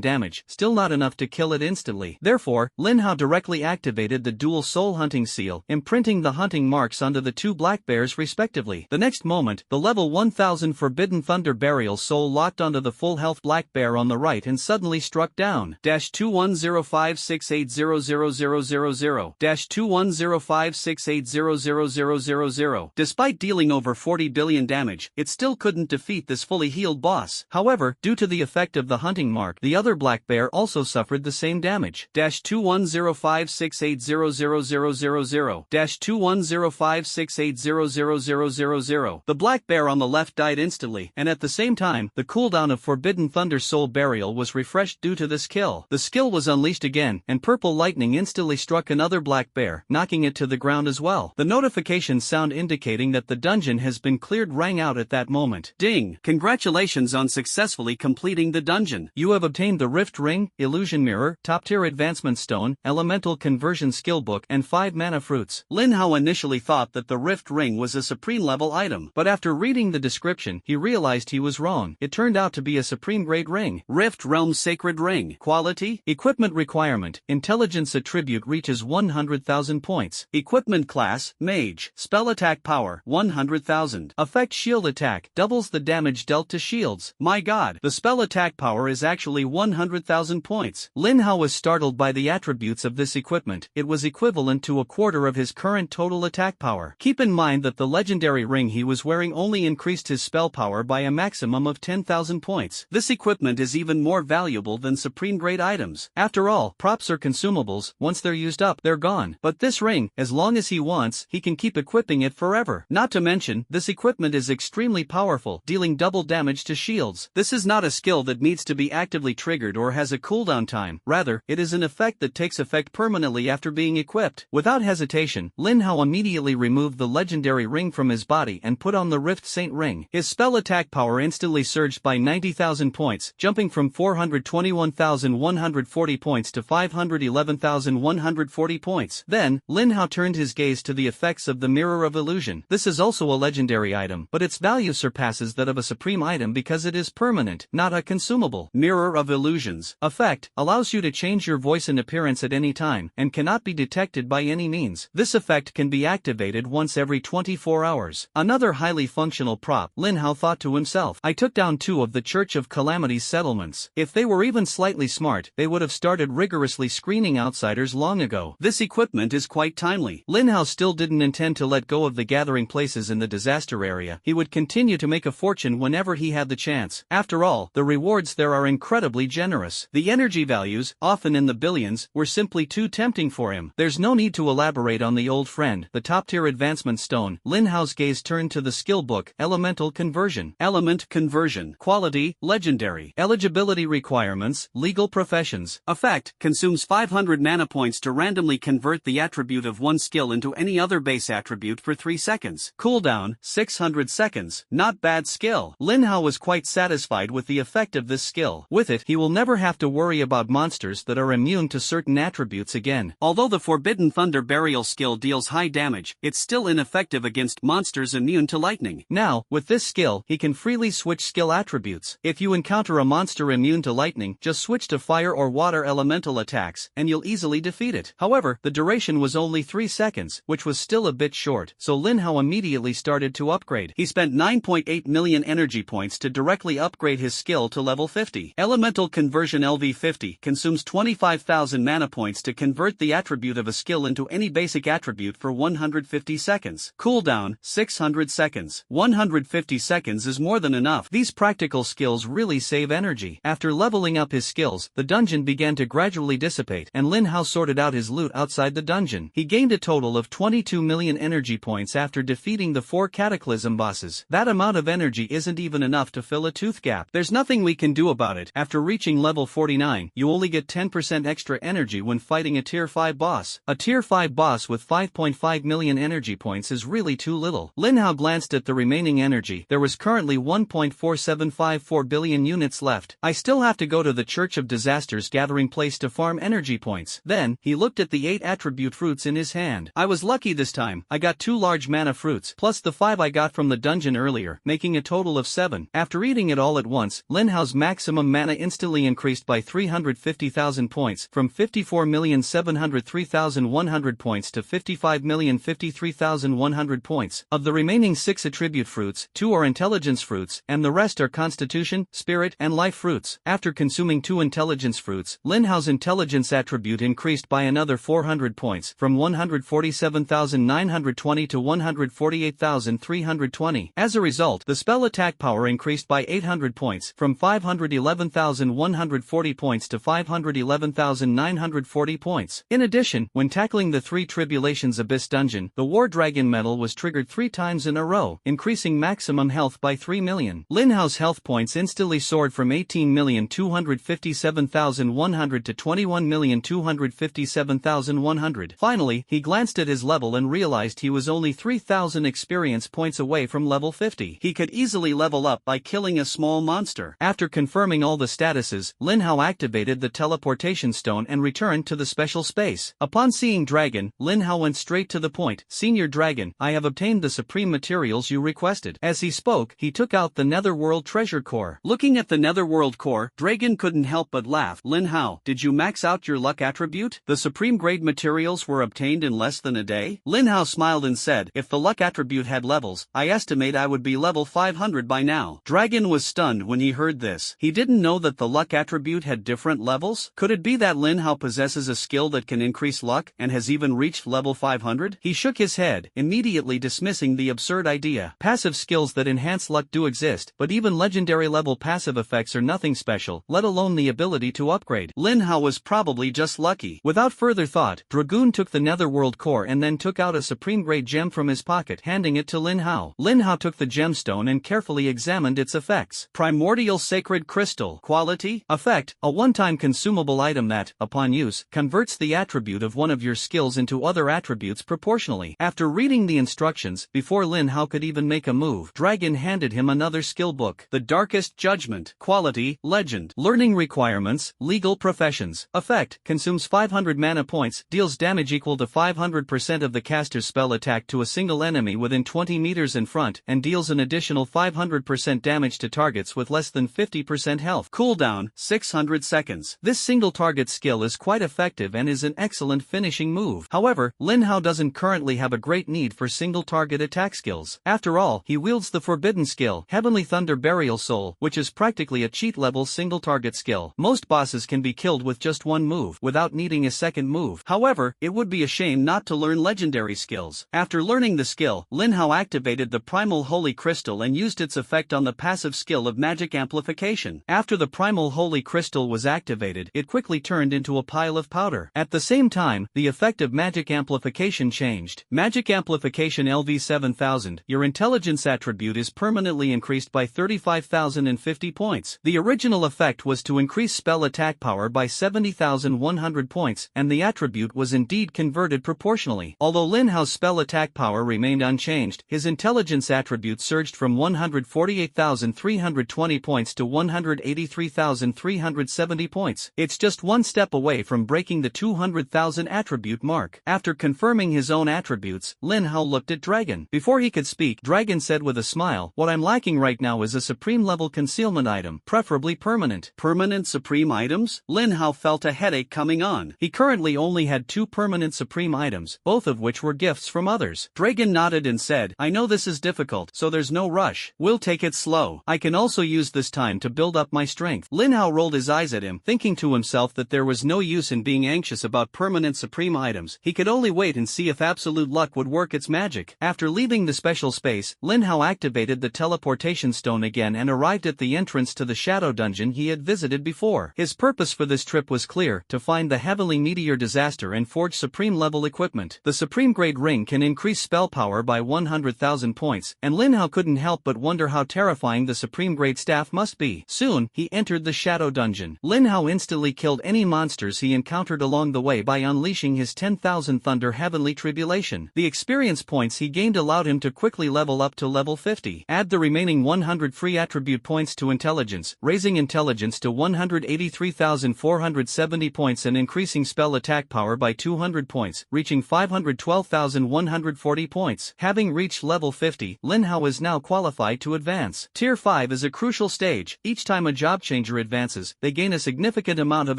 damage, still not enough to kill it instantly. Therefore, Lin Hao directly activated the dual soul hunting seal, imprinting the hunting marks onto the two black bears respectively. The next moment, the level 1000 Forbidden Thunder Burial Soul locked onto the full health black bear on the right and suddenly struck down. -2105680000 -2105680000. Despite dealing over 40 billion damage, it still couldn't defeat this fully healed boss. However, due to the effect of the hunting mark, the other black bear also suffered the same damage. -2105680000 -2105680000. The black bear on the left died instantly, and at the same time, the cooldown of Forbidden Thunder Soul Burial was refreshed due to this kill. The skill was unleashed again, and purple lightning instantly struck another black bear, knocking it to the ground as well. The notification sound indicating that the dungeon has been cleared rang out at that moment. Ding! Congratulations on successfully completing the dungeon. You have obtained the Rift Ring, Illusion Mirror, Top-Tier Advancement Stone, Elemental Conversion Skill Book, and 5 mana fruits. Lin Hao initially thought that the Rift Ring was a supreme level item, but after reading the description, he realized he was wrong. It turned out to be a supreme grade ring. Rift Realm Sacred Ring. Quality: Equipment Requirement: Intelligence Attribute reaches 100,000 points. Equipment Class: Mage. Spell Attack Power: 100,000. Effect: Shield Attack, doubles the damage dealt to shields. My god, the spell attack power is actually 100,000 points. Lin Hao was startled by the attributes of this equipment. It was equivalent to a quarter of his current total attack power. Keep in mind that the legendary ring he was wearing only increased his spell power by a maximum of 10,000 points. This equipment is even more valuable than supreme grade items. After all, props are consumables. Once they're used up, they're gone. But this ring, as long as he wants, he can keep equipping it forever. Not to mention, this equipment is extremely powerful, dealing double damage to shields. This is not a skill that needs to be actively triggered or has a cooldown time. Rather, it is an effect that takes effect permanently after being equipped. Without hesitation, Lin Hao immediately removed the legendary ring from his body and put on the Rift Saint ring. His spell attack power instantly surged by 90,000 points, jumping from 421,140 points to 511,140 points. Then, Lin Hao turned his gaze to the effects of the Mirror of Illusion. This is also a legendary item, but its value surpasses that of a supreme item because it is permanent, not a consumable. Mirror of Illusions. Effect: allows you to change your voice and appearance at any time, and cannot be detected by any means. This effect can be activated once every 24 hours. Another highly functional prop. Lin Hao thought to himself, I took down 2 of the Church of Calamity's settlements. If they were even slightly smart, they would have started rigorously screening outsiders long ago. This equipment is quite timely. Lin Hao still didn't intend to let go of the gathering places in the disaster area. He would continue to make a fortune whenever he had the chance. After all, the rewards there are incredibly generous. The energy values, often in the billions, were simply too tempting for him. There's no need to elaborate on the old friend, the top-tier advancement stone. Lin Hao's gaze turned to the skill book, Elemental Conversion. Element Conversion. Quality: Legendary. Eligibility requirements: Legal professions. Effect: consumes 500 mana points to randomly convert the attribute of one skill into any other base attribute for 3 seconds. Cooldown: 600 seconds. Not bad skill. Lin Hao was quite satisfied with the effect of this skill. With it, he will never have to worry about monsters that are immune to certain attributes again. Although the Forbidden Thunder Burial skill deals high damage, it's still ineffective against monsters immune to lightning. Now, with this skill, he can freely switch skill attributes. If you encounter a monster immune to lightning, just switch to fire or water elemental attacks, and you'll easily defeat it. However, the duration was only 3 seconds, which was still a bit short, so Lin Hao immediately started to upgrade upgrade. He spent 9.8 million energy points to directly upgrade his skill to level 50. Elemental Conversion LV50 consumes 25,000 mana points to convert the attribute of a skill into any basic attribute for 150 seconds. Cooldown, 600 seconds. 150 seconds is more than enough. These practical skills really save energy. After leveling up his skills, the dungeon began to gradually dissipate, and Lin Hao sorted out his loot outside the dungeon. He gained a total of 22 million energy points after defeating the 4 Cataclysm bosses. That amount of energy isn't even enough to fill a tooth gap. There's nothing we can do about it. After reaching level 49, you only get 10% extra energy when fighting a tier 5 boss. A tier 5 boss with 5.5 million energy points is really too little. Lin Hao glanced at the remaining energy. There was currently 1.4754 billion units left. I still have to go to the Church of Disasters gathering place to farm energy points. Then, he looked at the 8 attribute fruits in his hand. I was lucky this time. I got 2 large mana fruits, plus the 5 I got from the dungeon earlier, making a total of 7. After eating it all at once, Lin Hao's maximum mana instantly increased by 350,000 points, from 54,703,100 points to 55,053,100 points. Of the remaining 6 attribute fruits, 2 are intelligence fruits, and the rest are constitution, spirit, and life fruits. After consuming 2 intelligence fruits, Lin Hao's intelligence attribute increased by another 400 points, from 147,920 to 148,320. As a result, the spell attack power increased by 800 points, from 511,140 points to 511,940 points. In addition, when tackling the 3 Tribulations Abyss dungeon, the War Dragon medal was triggered 3 times in a row, increasing maximum health by 3 million. Lin Hao's health points instantly soared from 18,257,100 to 21,257,100. Finally, he glanced at his level and realized he was only 3,000 experience points away from level 50. He could easily level up by killing a small monster. After confirming all the statuses, Lin Hao activated the teleportation stone and returned to the special space. Upon seeing Dragon, Lin Hao went straight to the point. Senior Dragon, I have obtained the supreme materials you requested. As he spoke, he took out the Netherworld treasure core. Looking at the Netherworld core, Dragon couldn't help but laugh. Lin Hao, did you max out your luck attribute? The supreme grade materials were obtained in less than a day? Lin Hao smiled and said, if the luck attribute had levels, I estimate I would be level 500 by now. Dragon was stunned when he heard this. He didn't know that the luck attribute had different levels? Could it be that Lin Hao possesses a skill that can increase luck, and has even reached level 500? He shook his head, immediately dismissing the absurd idea. Passive skills that enhance luck do exist, but even legendary level passive effects are nothing special, let alone the ability to upgrade. Lin Hao was probably just lucky. Without further thought, Dragoon took the Netherworld core and then took out a supreme grade gem from his pocket, handing it to Lin Hao. Lin Hao took the gemstone and carefully examined its effects. Primordial Sacred Crystal. Quality. Effect. A one-time consumable item that, upon use, converts the attribute of one of your skills into other attributes proportionally. After reading the instructions, before Lin Hao could even make a move, Dragon handed him another skill book. The Darkest Judgment. Quality. Legend. Learning requirements. Legal professions. Effect. Consumes 500 mana points, deals damage equal to 500% of the caster's spell attack to a single enemy within 20 meters in front, and deals an additional 500% damage to targets with less than 50% health. Cooldown, 600 seconds. This single target skill is quite effective and is an excellent finishing move. However, Lin Hao doesn't currently have a great need for single target attack skills. After all, he wields the forbidden skill, Heavenly Thunder Burial Soul, which is practically a cheat level single target skill. Most bosses can be killed with just one move, without needing a second move. However, it would be a shame not to learn legendary skills. After learning the skill, Lin Hao activated the Primal Holy Crystal and used its effect on the passive skill of Magic Amplification. After the Primal Holy Crystal was activated, it quickly turned into a pile of powder. At the same time, the effect of Magic Amplification changed. Magic Amplification LV7000, your intelligence attribute is permanently increased by 35,050 points. The original effect was to increase spell attack power by 70,100 points, and the attribute was indeed converted proportionally. Although Lin Hao's spell attack power remained unchanged, his intelligence attribute surged from 148,320 points to 183,370 points. It's just one step away from breaking the 200,000 attribute mark. After confirming his own attributes, Lin Hao looked at Dragon. Before he could speak, Dragon said with a smile, what I'm lacking right now is a supreme level concealment item, preferably permanent. Permanent supreme items? Lin Hao felt a headache coming on. He currently only had 2 permanent supreme items, both of which were gifts from others. Dragon nodded and said, I know this This is difficult, so there's no rush. We'll take it slow. I can also use this time to build up my strength. Lin Hao rolled his eyes at him, thinking to himself that there was no use in being anxious about permanent supreme items. He could only wait and see if absolute luck would work its magic. After leaving the special space, Lin Hao activated the teleportation stone again and arrived at the entrance to the shadow dungeon he had visited before. His purpose for this trip was clear: to find the heavenly meteor disaster and forge supreme level equipment. The supreme grade ring can increase spell power by 100,000 points, and Lin Hao couldn't help but wonder how terrifying the supreme grade staff must be. Soon, he entered the shadow dungeon. Lin Hao instantly killed any monsters he encountered along the way by unleashing his 10,000 Thunder Heavenly Tribulation. The experience points he gained allowed him to quickly level up to level 50. Add the remaining 100 free attribute points to intelligence, raising intelligence to 183,470 points and increasing spell attack power by 200 points, reaching 512,140 points. Having reached level 50, Lin Hao is now qualified to advance. Tier 5 is a crucial stage. Each time a job changer advances, they gain a significant amount of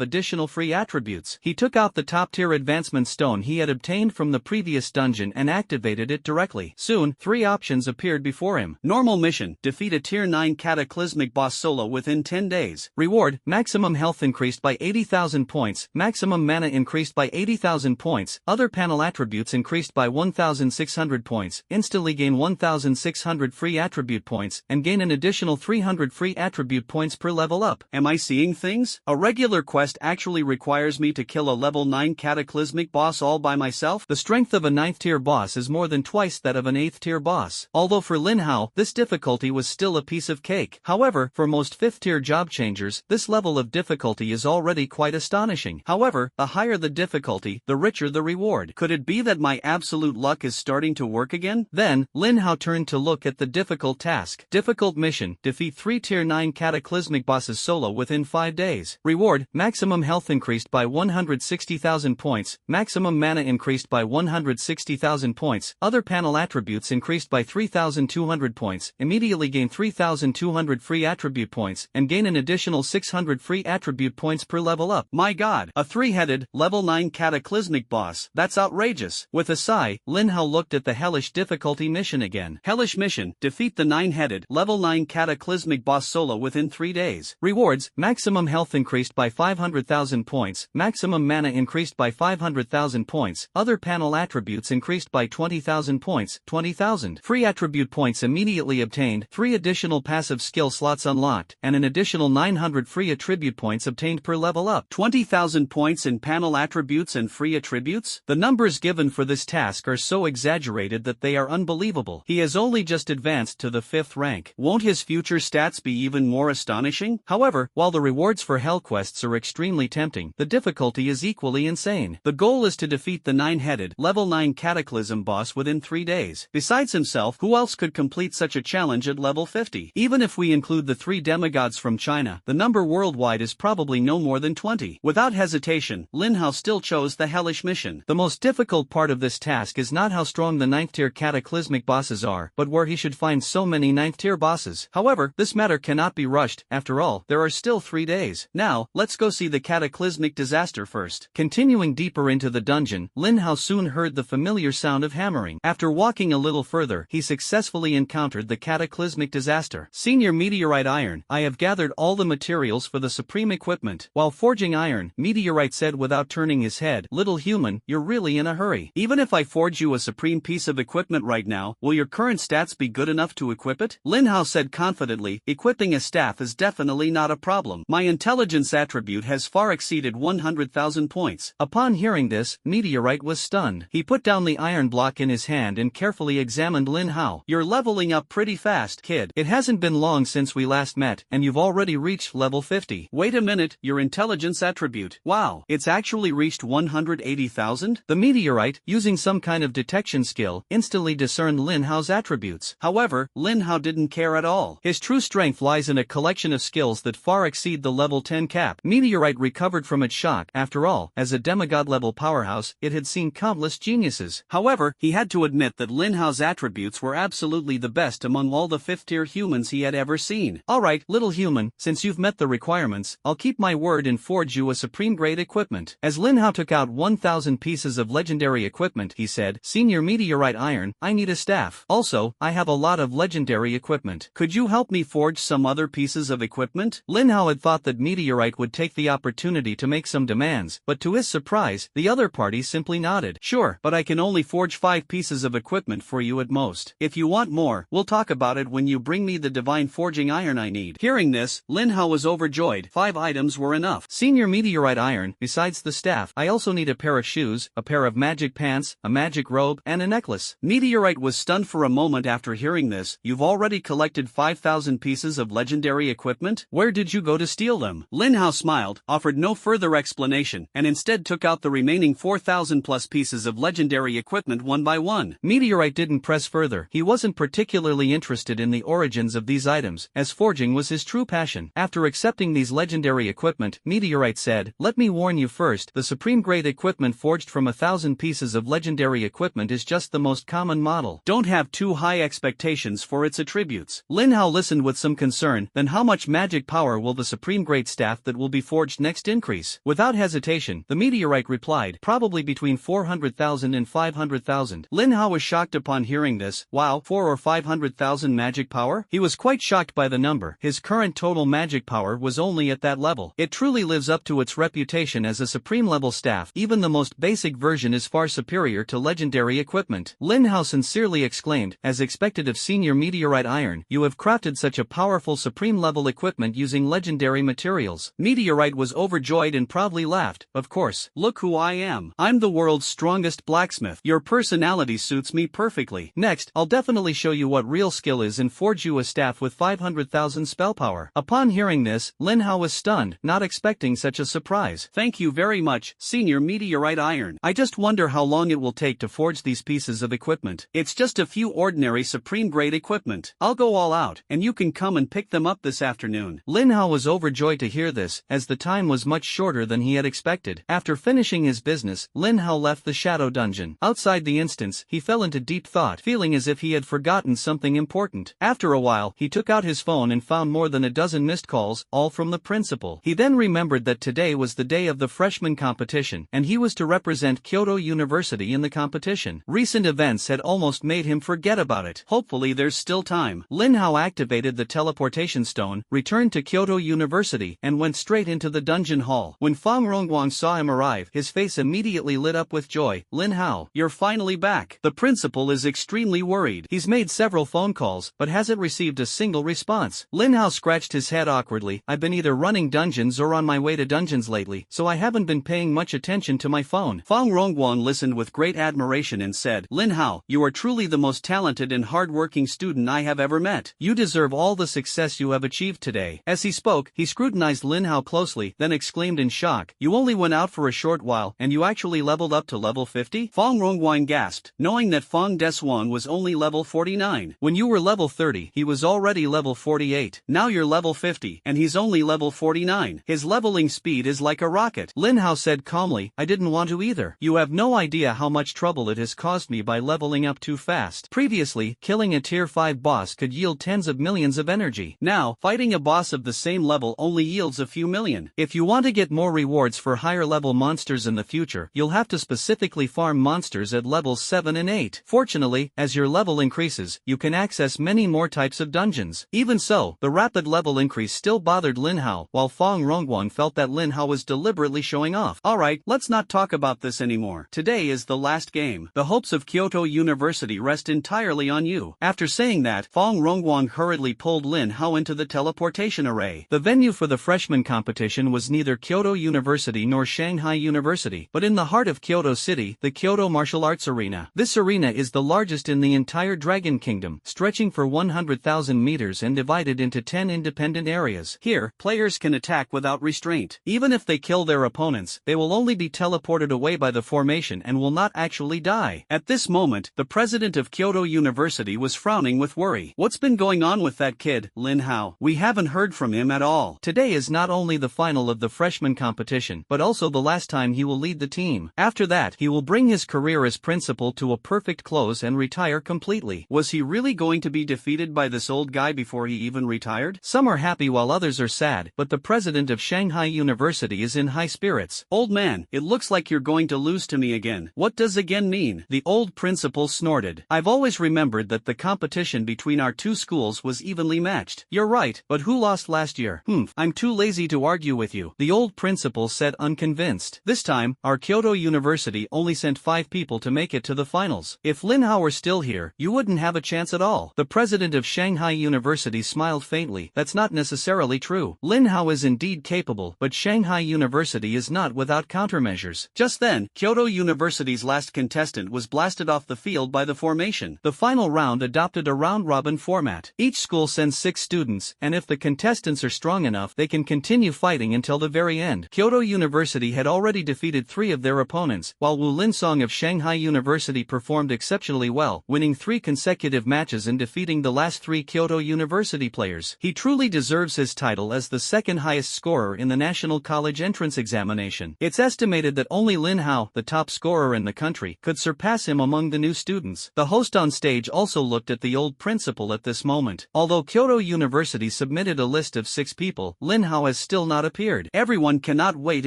additional free attributes. He took out the top tier advancement stone he had obtained from the previous dungeon and activated it directly. Soon, 3 options appeared before him. Normal mission: defeat a tier 9 cataclysmic boss solo within 10 days. Reward: maximum health increased by 80,000 points, maximum mana increased by 80,000 points, other panel attributes increased by 1,600 points, instantly gain 1,600 free attribute points, and gain an additional 300 free attribute points per level up. Am I seeing things? A regular quest actually requires me to kill a level 9 cataclysmic boss all by myself? The strength of a 9th tier boss is more than twice that of an 8th tier boss. Although for Lin Hao, this difficulty was still a piece of cake. However, for most 5th tier job changers, this level of difficulty is already quite astonishing. However, the higher the difficulty, the richer the reward. Could it be that my absolute luck is starting to work again? Then, Lin Hao turned to look at the difficult task. Difficult mission: defeat 3 tier 9 cataclysmic bosses solo within 5 days. Reward: maximum health increased by 160,000 points, maximum mana increased by 160,000 points, other panel attributes increased by 3,200 points, immediately gain 3,200 free attribute points, and gain an additional 600 free attribute points per level up. My god, a 3-headed, level 9 cataclysmic boss. That's outrageous. With a sigh, Lin Hao looked at the hellish difficulty mission again. Hellish mission: defeat the 9-headed, level 9 cataclysmic boss solo within 3 days. Rewards: maximum health increased by 500,000 points, maximum mana increased by 500,000 points, other panel attributes increased by 20,000 points, 20,000 free attribute points immediately obtained, 3 additional passive skill slots unlocked, and an additional 900 free attribute points obtained per level up. 20,000 points in panel attributes and free attributes? The numbers given for this task are so exaggerated that they are unbelievable. He has only just advanced to the 5th rank. Won't his future stats be even more astonishing? However, while the rewards for hell quests are extremely tempting, the difficulty is equally insane. The goal is to defeat the 9-headed, level 9 cataclysm boss within 3 days. Besides himself, who else could complete such a challenge at level 50? Even if we include the 3 demigods from China, the number worldwide is probably no more than 20. Without hesitation, Lin Hao still chose the hellish mission. The most difficult part of this task is not how strong the 9th tier cataclysmic bosses are, but where he should find so many 9th tier bosses. However, this matter cannot be rushed. After all, there are still 3 days. Now, let's go see the cataclysmic disaster first. Continuing deeper into the dungeon, Lin Hao soon heard the familiar sound of hammering. After walking a little further, he successfully encountered the cataclysmic disaster. Senior Meteorite Iron: I have gathered all the materials for the supreme equipment. While forging iron, Meteorite said without turning his head, "Little human, you're really in a hurry. Even if I forge you a supreme piece of equipment right now, will your current stats be good enough to equip it?" Lin Hao said confidently, "Equipping a staff is definitely not a problem. My intelligence attribute has far exceeded 100,000 points." Upon hearing this, Meteorite was stunned. He put down the iron block in his hand and carefully examined Lin Hao. "You're leveling up pretty fast, kid. It hasn't been long since we last met, and you've already reached level 50. Wait a minute, your intelligence attribute. Wow, it's actually reached 180,000? The Meteorite, using some kind of detection skill, instantly discerned Lin Hao's attributes. However, Lin Hao didn't care at all. His true strength lies in a collection of skills that far exceed the level 10 cap. Meteorite recovered from its shock. After all, as a demigod level powerhouse, it had seen countless geniuses. However, he had to admit that Lin Hao's attributes were absolutely the best among all the 5th tier humans he had ever seen. "Alright, little human, since you've met the requirements, I'll keep my word and forge you a supreme grade equipment." As Lin Hao took out 1,000 pieces of legendary equipment, he said, "Senior Meteorite Iron, I need a staff. enough. Also, I have a lot of legendary equipment. Could you help me forge some other pieces of equipment? Lin Hao had thought that Meteorite would take the opportunity to make some demands, but to his surprise, the other party simply nodded. Sure, but I can only forge 5 pieces of equipment for you at most. If you want more, we'll talk about it when you bring me the divine forging iron I need. Hearing this, Lin Hao was overjoyed. 5 items were enough. Senior Meteorite iron, besides the staff, I also need a pair of shoes, a pair of magic pants, a magic robe, and a necklace. Meteorite was stunned for a moment after hearing this. You've already collected 5,000 pieces of legendary equipment? Where did you go to steal them? Lin Hao smiled, offered no further explanation, and instead took out the remaining 4,000 plus pieces of legendary equipment one by one. Meteorite didn't press further. He wasn't particularly interested in the origins of these items, as forging was his true passion. After accepting these legendary equipment, Meteorite said, "Let me warn you first, the supreme grade equipment forged from 1,000 pieces of legendary equipment is just the most common model. Don't have too high expectations for its attributes." Lin Hao listened with some concern. Then how much magic power will the supreme grade staff that will be forged next increase? Without hesitation, the Meteorite replied, probably between 400,000 and 500,000. Lin Hao was shocked upon hearing this. Wow, 4 or 500,000 magic power? He was quite shocked by the number. His current total magic power was only at that level. It truly lives up to its reputation as a supreme level staff. Even the most basic version is far superior to legendary equipment. Lin Hao sincerely exclaimed, as expected of senior Meteorite iron, you have crafted such a powerful supreme level equipment using legendary materials. Meteorite was overjoyed and proudly laughed. Of course, look who I am. I'm the world's strongest blacksmith. Your personality suits me perfectly. Next, I'll definitely show you what real skill is and forge you a staff with 500,000 spell power. Upon hearing this, Lin Hao was stunned, not expecting such a surprise. Thank you very much, senior Meteorite iron. I just wonder how long it will take to forge these pieces of equipment. It's just a few ordinary supreme grade equipment. I'll go all out, and you can come and pick them up this afternoon. Lin Hao was overjoyed to hear this, as the time was much shorter than he had expected. After finishing his business, Lin Hao left the shadow dungeon. Outside the instance, he fell into deep thought, feeling as if he had forgotten something important. After a while, he took out his phone and found more than a dozen missed calls, all from the principal. He then remembered that today was the day of the freshman competition, and he was to represent Kyoto University in the competition. Recent events had almost made him forget about it. Hopefully there's still time. Lin Hao activated the teleportation stone, returned to Kyoto University, and went straight into the dungeon hall. When Fang Rongguang saw him arrive, his face immediately lit up with joy. Lin Hao, you're finally back. The principal is extremely worried. He's made several phone calls, but hasn't received a single response. Lin Hao scratched his head awkwardly. I've been either running dungeons or on my way to dungeons lately, so I haven't been paying much attention to my phone. Fang Rongguang listened with great admiration and said, Lin Hao, you are truly the most talented and hard-working student I have ever met. You deserve all the success you have achieved today. As he spoke, he scrutinized Lin Hao closely, then exclaimed in shock, you only went out for a short while, and you actually leveled up to level 50? Fang Rongguang gasped, knowing that Fang Desuan was only level 49. When you were level 30, he was already level 48. Now you're level 50, and he's only level 49. His leveling speed is like a rocket. Lin Hao said calmly, I didn't want to either. You have no idea how much trouble it has caused me by leveling up too fast. Previously, killing a tier 5 boss could yield tens of millions of energy. Now, fighting a boss of the same level only yields a few million. If you want to get more rewards for higher level monsters in the future, you'll have to specifically farm monsters at levels 7 and 8. Fortunately, as your level increases, you can access many more types of dungeons. Even so, the rapid level increase still bothered Lin Hao, while Fang Rongguang felt that Lin Hao was deliberately showing off. Alright, let's not talk about this anymore. Today is the last game. The hopes of Kyoto University rest entirely on you. After saying that, Fang Rongguang hurriedly pulled Lin Hao into the teleportation array. The venue for the freshman competition was neither Kyoto University nor Shanghai University, but in the heart of Kyoto City, the Kyoto Martial Arts Arena. This arena is the largest in the entire Dragon Kingdom, stretching for 100,000 meters and divided into 10 independent areas. Here, players can attack without restraint. Even if they kill their opponents, they will only be teleported away by the formation and will not actually die. At this moment, the president of Kyoto University was frowning with worry. What's been going on with that kid, Lin Hao? We haven't heard from him at all. Today is not only the final of the freshman competition, but also the last time he will lead the team. After that, he will bring his career as principal to a perfect close and retire completely. Was he really going to be defeated by this old guy before he even retired? Some are happy while others are sad, but the president of Shanghai University is in high spirits. Old man, it looks like you're going to lose to me again. What does again mean? The old principal snorted. I've I've always remembered that the competition between our two schools was evenly matched. You're right, but who lost last year? I'm too lazy to argue with you, the old principal said unconvinced. This time, our Kyoto University only sent 5 people to make it to the finals. If Lin Hao were still here, you wouldn't have a chance at all. The president of Shanghai University smiled faintly. That's not necessarily true. Lin Hao is indeed capable, but Shanghai University is not without countermeasures. Just then, Kyoto University's last contestant was blasted off the field by the formation. The final round adopted a round-robin format. Each school sends 6 students, and if the contestants are strong enough, they can continue fighting until the very end. Kyoto University had already defeated 3 of their opponents, while Wu Linsong of Shanghai University performed exceptionally well, winning 3 consecutive matches and defeating the last 3 Kyoto University players. He truly deserves his title as the second highest scorer in the National College Entrance Examination. It's estimated that only Lin Hao, the top scorer in the country, could surpass him among the new students. The host on stage also looked at the old principal at this moment. Although Kyoto University submitted a list of 6 people, Lin Hao has still not appeared. Everyone cannot wait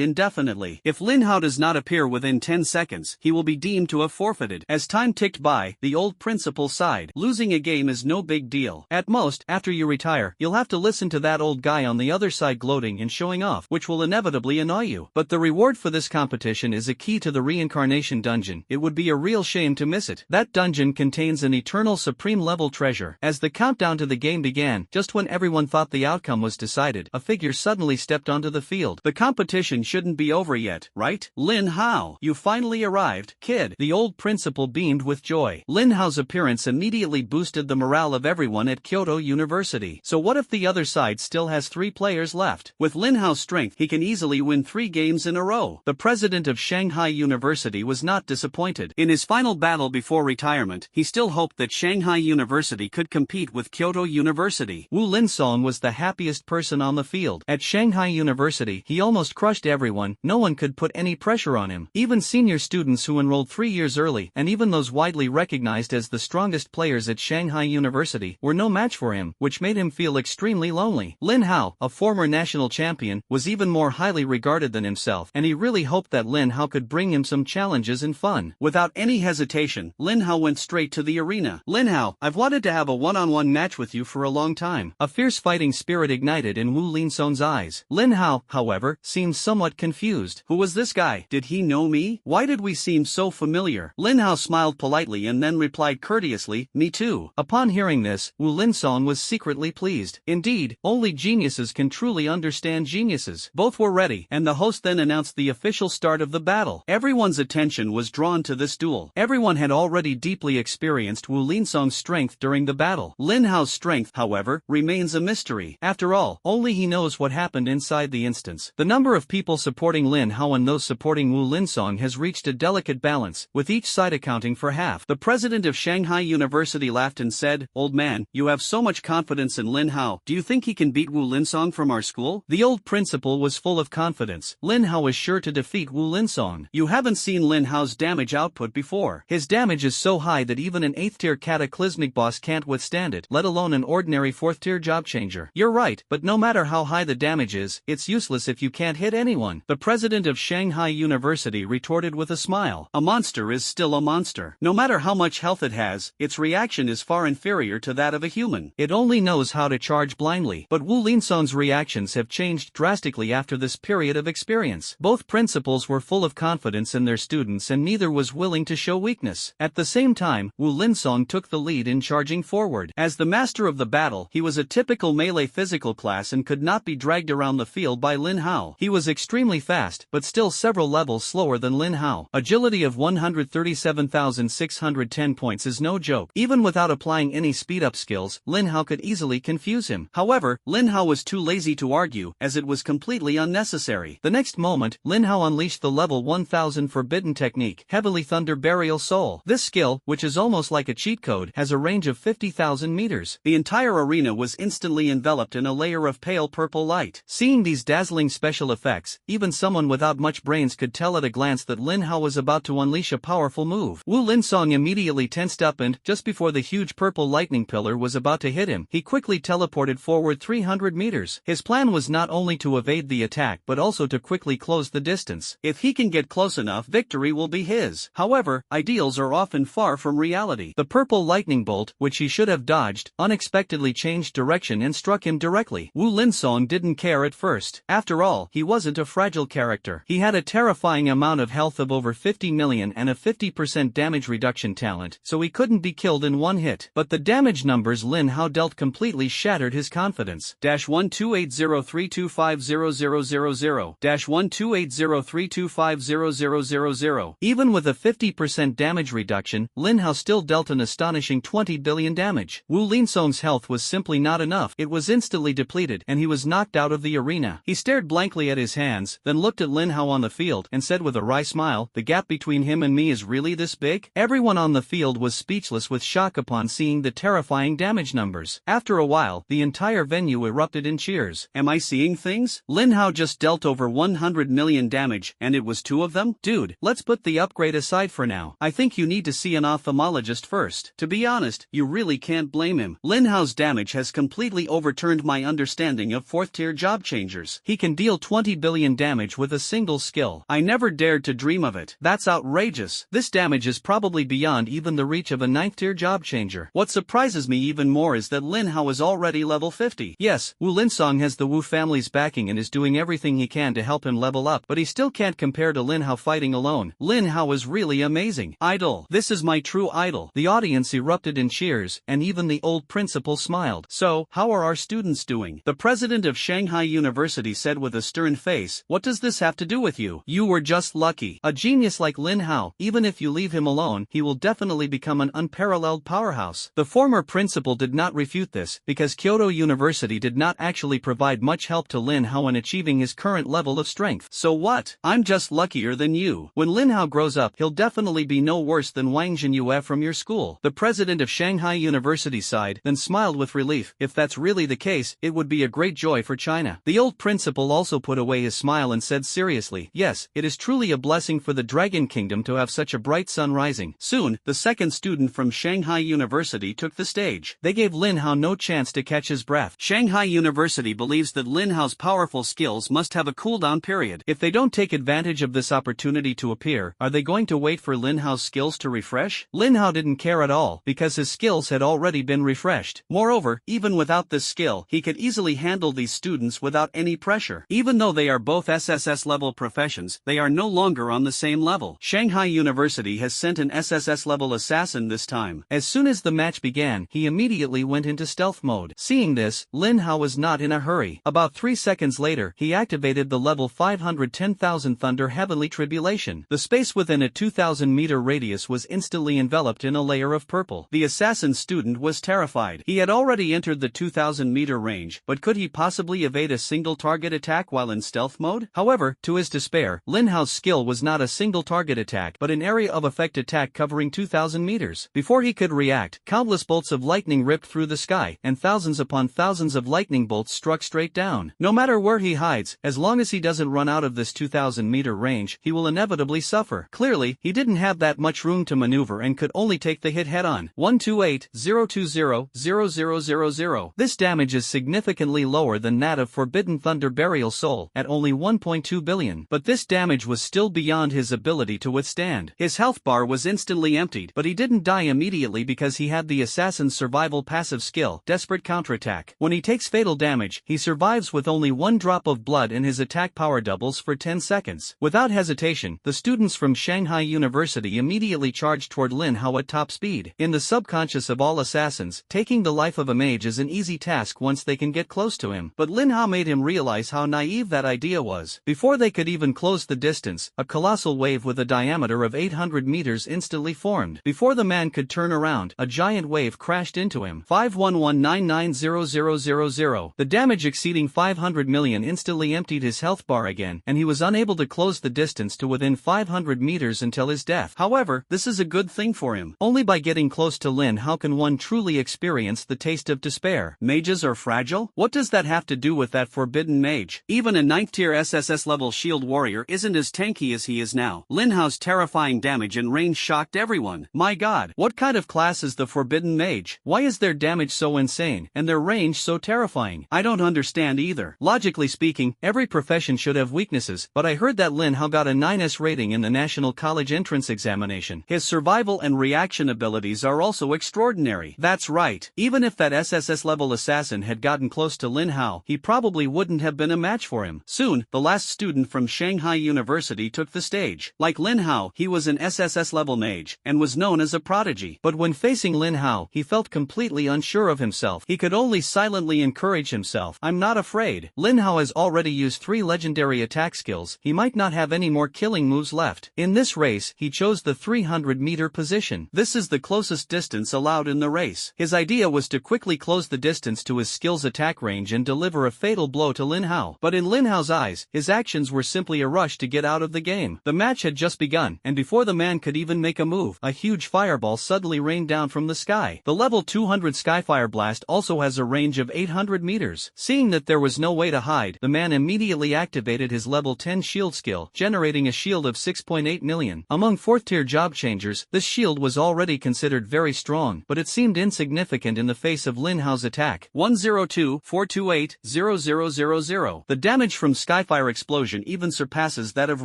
indefinitely. If Lin Hao does not appear within 10 seconds, he will be deemed to have forfeited. As time ticked by, the old principal sighed. Losing a game is no big deal. At most, after you retire, you'll have to listen to that old guy on the other side gloating and showing off, which will inevitably annoy you. But the reward for this competition is a key to the reincarnation dungeon. It would be a real shame to miss it. That dungeon contains an eternal supreme-level treasure. As the countdown to the game began, just when everyone thought the outcome was decided, a figure suddenly stepped onto the field. The competition shouldn't be over yet, right? Lin Hao, you finally arrived, kid. The old principal beamed with joy. Lin Hao's appearance immediately boosted the morale of everyone at Kyoto University. So what if the other side still has 3 players left? With Lin Hao's strength, he can easily win 3 games in a row. The president of Shanghai University was not disappointed. In his final battle before retirement, he still hoped that Shanghai University could compete with Kyoto University. Wu Linsong was the happiest person on the field. At Shanghai University, he almost crushed everyone. No one could put any pressure on him. Even senior students who enrolled 3 years early, and even those widely recognized as the strongest players at Shanghai University, were no match for him, which made him feel extremely lonely. Lin Hao, a former national champion, was even more highly regarded than himself, and he really hoped that Lin Hao could bring him some challenges and fun. Without any hesitation, Lin Hao went straight to the arena. Lin Hao, I've wanted to have a one-on-one match with you for a long time. A fierce fighting spirit ignited in Wu Linsong's eyes. Lin Hao, however, seemed somewhat confused. Who was this guy? Did he know me? Why did we seem so familiar? Lin Hao smiled politely and then replied courteously, me too. Upon hearing this, Wu Linsong was secretly pleased. Indeed, only geniuses can truly understand geniuses. Both were ready, and the host then announced the official start of the battle. Everyone's attention was drawn to this duel. Everyone had already deeply experienced Wu Linsong's strength during the battle. Lin Hao's strength, however, remains a mystery. After all, only he knows what happened inside the instance. The number of people supporting Lin Hao and those supporting Wu Linsong has reached a delicate balance, with each side accounting for half. The president of Shanghai University laughed and said, "Old man, you have so much confidence in Lin Hao. Do you think he can beat Wu Linsong from our school?" The old principal was full of confidence. Lin Hao is sure to defeat Wu Linsong. You haven't seen Lin Hao's damage output before. His damage is so high that even an 8th-tier cataclysmic boss can't withstand it, let alone an ordinary 4th-tier job changer. You're right, but no matter how high the damage is, it's useless if you can't hit anyone. The president of Shanghai University retorted with a smile. A monster is still a monster. No matter how much health it has, its reaction is far inferior to that of a human. It only knows how to charge blindly. But Wu Linsong's reactions have changed drastically after this period of experience. Both principals were full of confidence in their students and neither was willing to show weakness. At the same time, Wu Linsong took the lead in charging forward. As the master of the battle, he was a typical melee physical class and could not be dragged around the field by Lin Hao. He was extremely fast, but still several levels slower than Lin Hao. Agility of 137,610 points is no joke. Even without applying any speed-up skills, Lin Hao could easily confuse him. However, Lin Hao was too lazy to argue, as it was completely unnecessary. The next moment, Lin Hao unleashed the level 1000 forbidden technique, Heavenly Thunder Burial Soul. This skill, which is almost like a cheat code, has a range of 50,000 meters. The entire arena was instantly enveloped in a layer of pale purple light. Seeing these dazzling special effects, even someone without much brains could tell at a glance that Lin Hao was about to unleash a powerful move. Wu Linsong immediately tensed up and, just before the huge purple lightning pillar was about to hit him, he quickly teleported forward 300 meters. His plan was not only to evade the attack but also to quickly close the distance. If he can get close enough, victory will be his. However, ideals are often far from reality. reality. The purple lightning bolt, which he should have dodged, unexpectedly changed direction and struck him directly. Wu Linsong didn't care at first. After all, he wasn't a fragile character. He had a terrifying amount of health of over 50 million and a 50% damage reduction talent, so he couldn't be killed in one hit. But the damage numbers Lin Hao dealt completely shattered his confidence. -128032500000 -128032500000. Even with a 50% damage reduction, Lin Hao still dealt an astonishing 20 billion damage. Wu Linsong's health was simply not enough. It was instantly depleted, and he was knocked out of the arena. He stared blankly at his hands, then looked at Lin Hao on the field and said with a wry smile, "The gap between him and me is really this big?" Everyone on the field was speechless with shock upon seeing the terrifying damage numbers. After a while, the entire venue erupted in cheers. Am I seeing things? Lin Hao just dealt over 100 million damage, and it was 2 of them? Dude, let's put the upgrade aside for now. I think you need to see an ophthalmologist first. To be honest, you really can't blame him. Lin Hao's damage has completely overturned my understanding of 4th-tier job changers. He can deal 20 billion damage with a single skill. I never dared to dream of it. That's outrageous. This damage is probably beyond even the reach of a 9th-tier job changer. What surprises me even more is that Lin Hao is already level 50. Yes, Wu Linsong has the Wu family's backing and is doing everything he can to help him level up, but he still can't compare to Lin Hao fighting alone. Lin Hao is really amazing. Idol. This is my true idol. The audience erupted in cheers, and even the old principal smiled. So, how are our students doing? The president of Shanghai University said with a stern face, "What does this have to do with you? You were just lucky. A genius like Lin Hao, even if you leave him alone, he will definitely become an unparalleled powerhouse." The former principal did not refute this, because Kyoto University did not actually provide much help to Lin Hao in achieving his current level of strength. So what? I'm just luckier than you. When Lin Hao grows up, he'll definitely be no worse than Wang Jinyue from your school. The president of Shanghai University sighed, then smiled with relief. If that's really the case, it would be a great joy for China. The old principal also put away his smile and said seriously, "Yes, it is truly a blessing for the Dragon Kingdom to have such a bright sun rising." Soon, the second student from Shanghai University took the stage. They gave Lin Hao no chance to catch his breath. Shanghai University believes that Lin Hao's powerful skills must have a cooldown period. If they don't take advantage of this opportunity to appear, are they going to wait for Lin Hao's skills to refresh? Lin Hao didn't care at all, because his skills had already been refreshed. Moreover, even without this skill, he could easily handle these students without any pressure. Even though they are both SSS level professions, they are no longer on the same level. Shanghai University has sent an SSS level assassin this time. As soon as the match began, he immediately went into stealth mode. Seeing this, Lin Hao was not in a hurry. About 3 seconds later, he activated the level 510,000 Thunder Heavenly Tribulation. The space within a 2,000-meter radius was instantly enveloped in a layer of purple. The assassin student was terrified. He had already entered the 2,000-meter range, but could he possibly evade a single target attack while in stealth mode? However, to his despair, Lin Hao's skill was not a single target attack, but an area of effect attack covering 2,000 meters. Before he could react, countless bolts of lightning ripped through the sky, and thousands upon thousands of lightning bolts struck straight down. No matter where he hides, as long as he doesn't run out of this 2,000-meter range, he will inevitably suffer. Clearly, he didn't have that much room to maneuver and could only take the hit head-on. 128-020-0000. This damage is significantly lower than that of Forbidden Thunder Burial Soul, at only 1.2 billion. But this damage was still beyond his ability to withstand. His health bar was instantly emptied, but he didn't die immediately because he had the assassin's survival passive skill, Desperate Counterattack. When he takes fatal damage, he survives with only 1 drop of blood and his attack power doubles for 10 seconds. Without hesitation, the students from Shanghai University immediately charged toward Lin Hao at top speed. In the subconscious of all assassins, taking the life of a mage is an easy task once they can get close to him. But Lin Hao made him realize how naive that idea was. Before they could even close the distance, a colossal wave with a diameter of 800 meters instantly formed. Before the man could turn around, a giant wave crashed into him. 511990000. The damage exceeding 500 million instantly emptied his health bar again, and he was unable to close the distance to within 500 meters until his death. However, this is a good thing for him. Only by getting close to Lin Hao can one truly experience the taste of despair. Mages are fragile? What does that have to do with that forbidden mage? Even a 9th tier SSS level shield warrior isn't as tanky as he is now. Lin Hao's terrifying damage and range shocked everyone. My god, what kind of class is the forbidden mage? Why is their damage so insane, and their range so terrifying? I don't understand either. Logically speaking, every profession should have weaknesses, but I heard that Lin Hao got a 9S rating in the National College Entrance Examination. His survival and and reaction abilities are also extraordinary. That's right, even if that SSS level assassin had gotten close to Lin Hao, he probably wouldn't have been a match for him. Soon, the last student from Shanghai University took the stage. Like Lin Hao, he was an SSS level mage, and was known as a prodigy. But when facing Lin Hao, he felt completely unsure of himself. He could only silently encourage himself. I'm not afraid. Lin Hao has already used 3 legendary attack skills. He might not have any more killing moves left. In this race, he chose the 300-meter position. This is the closest distance allowed in the race. His idea was to quickly close the distance to his skill's attack range and deliver a fatal blow to Lin Hao. But in Lin Hao's eyes, his actions were simply a rush to get out of the game. The match had just begun, and before the man could even make a move, a huge fireball suddenly rained down from the sky. The level 200 Skyfire Blast also has a range of 800 meters. Seeing that there was no way to hide, the man immediately activated his level 10 shield skill, generating a shield of 6.8 million. Among 4th-tier job changers, this shield was already considered very strong, but it seemed insignificant in the face of Lin Hao's attack. 102-428-0000. The damage from Skyfire Explosion even surpasses that of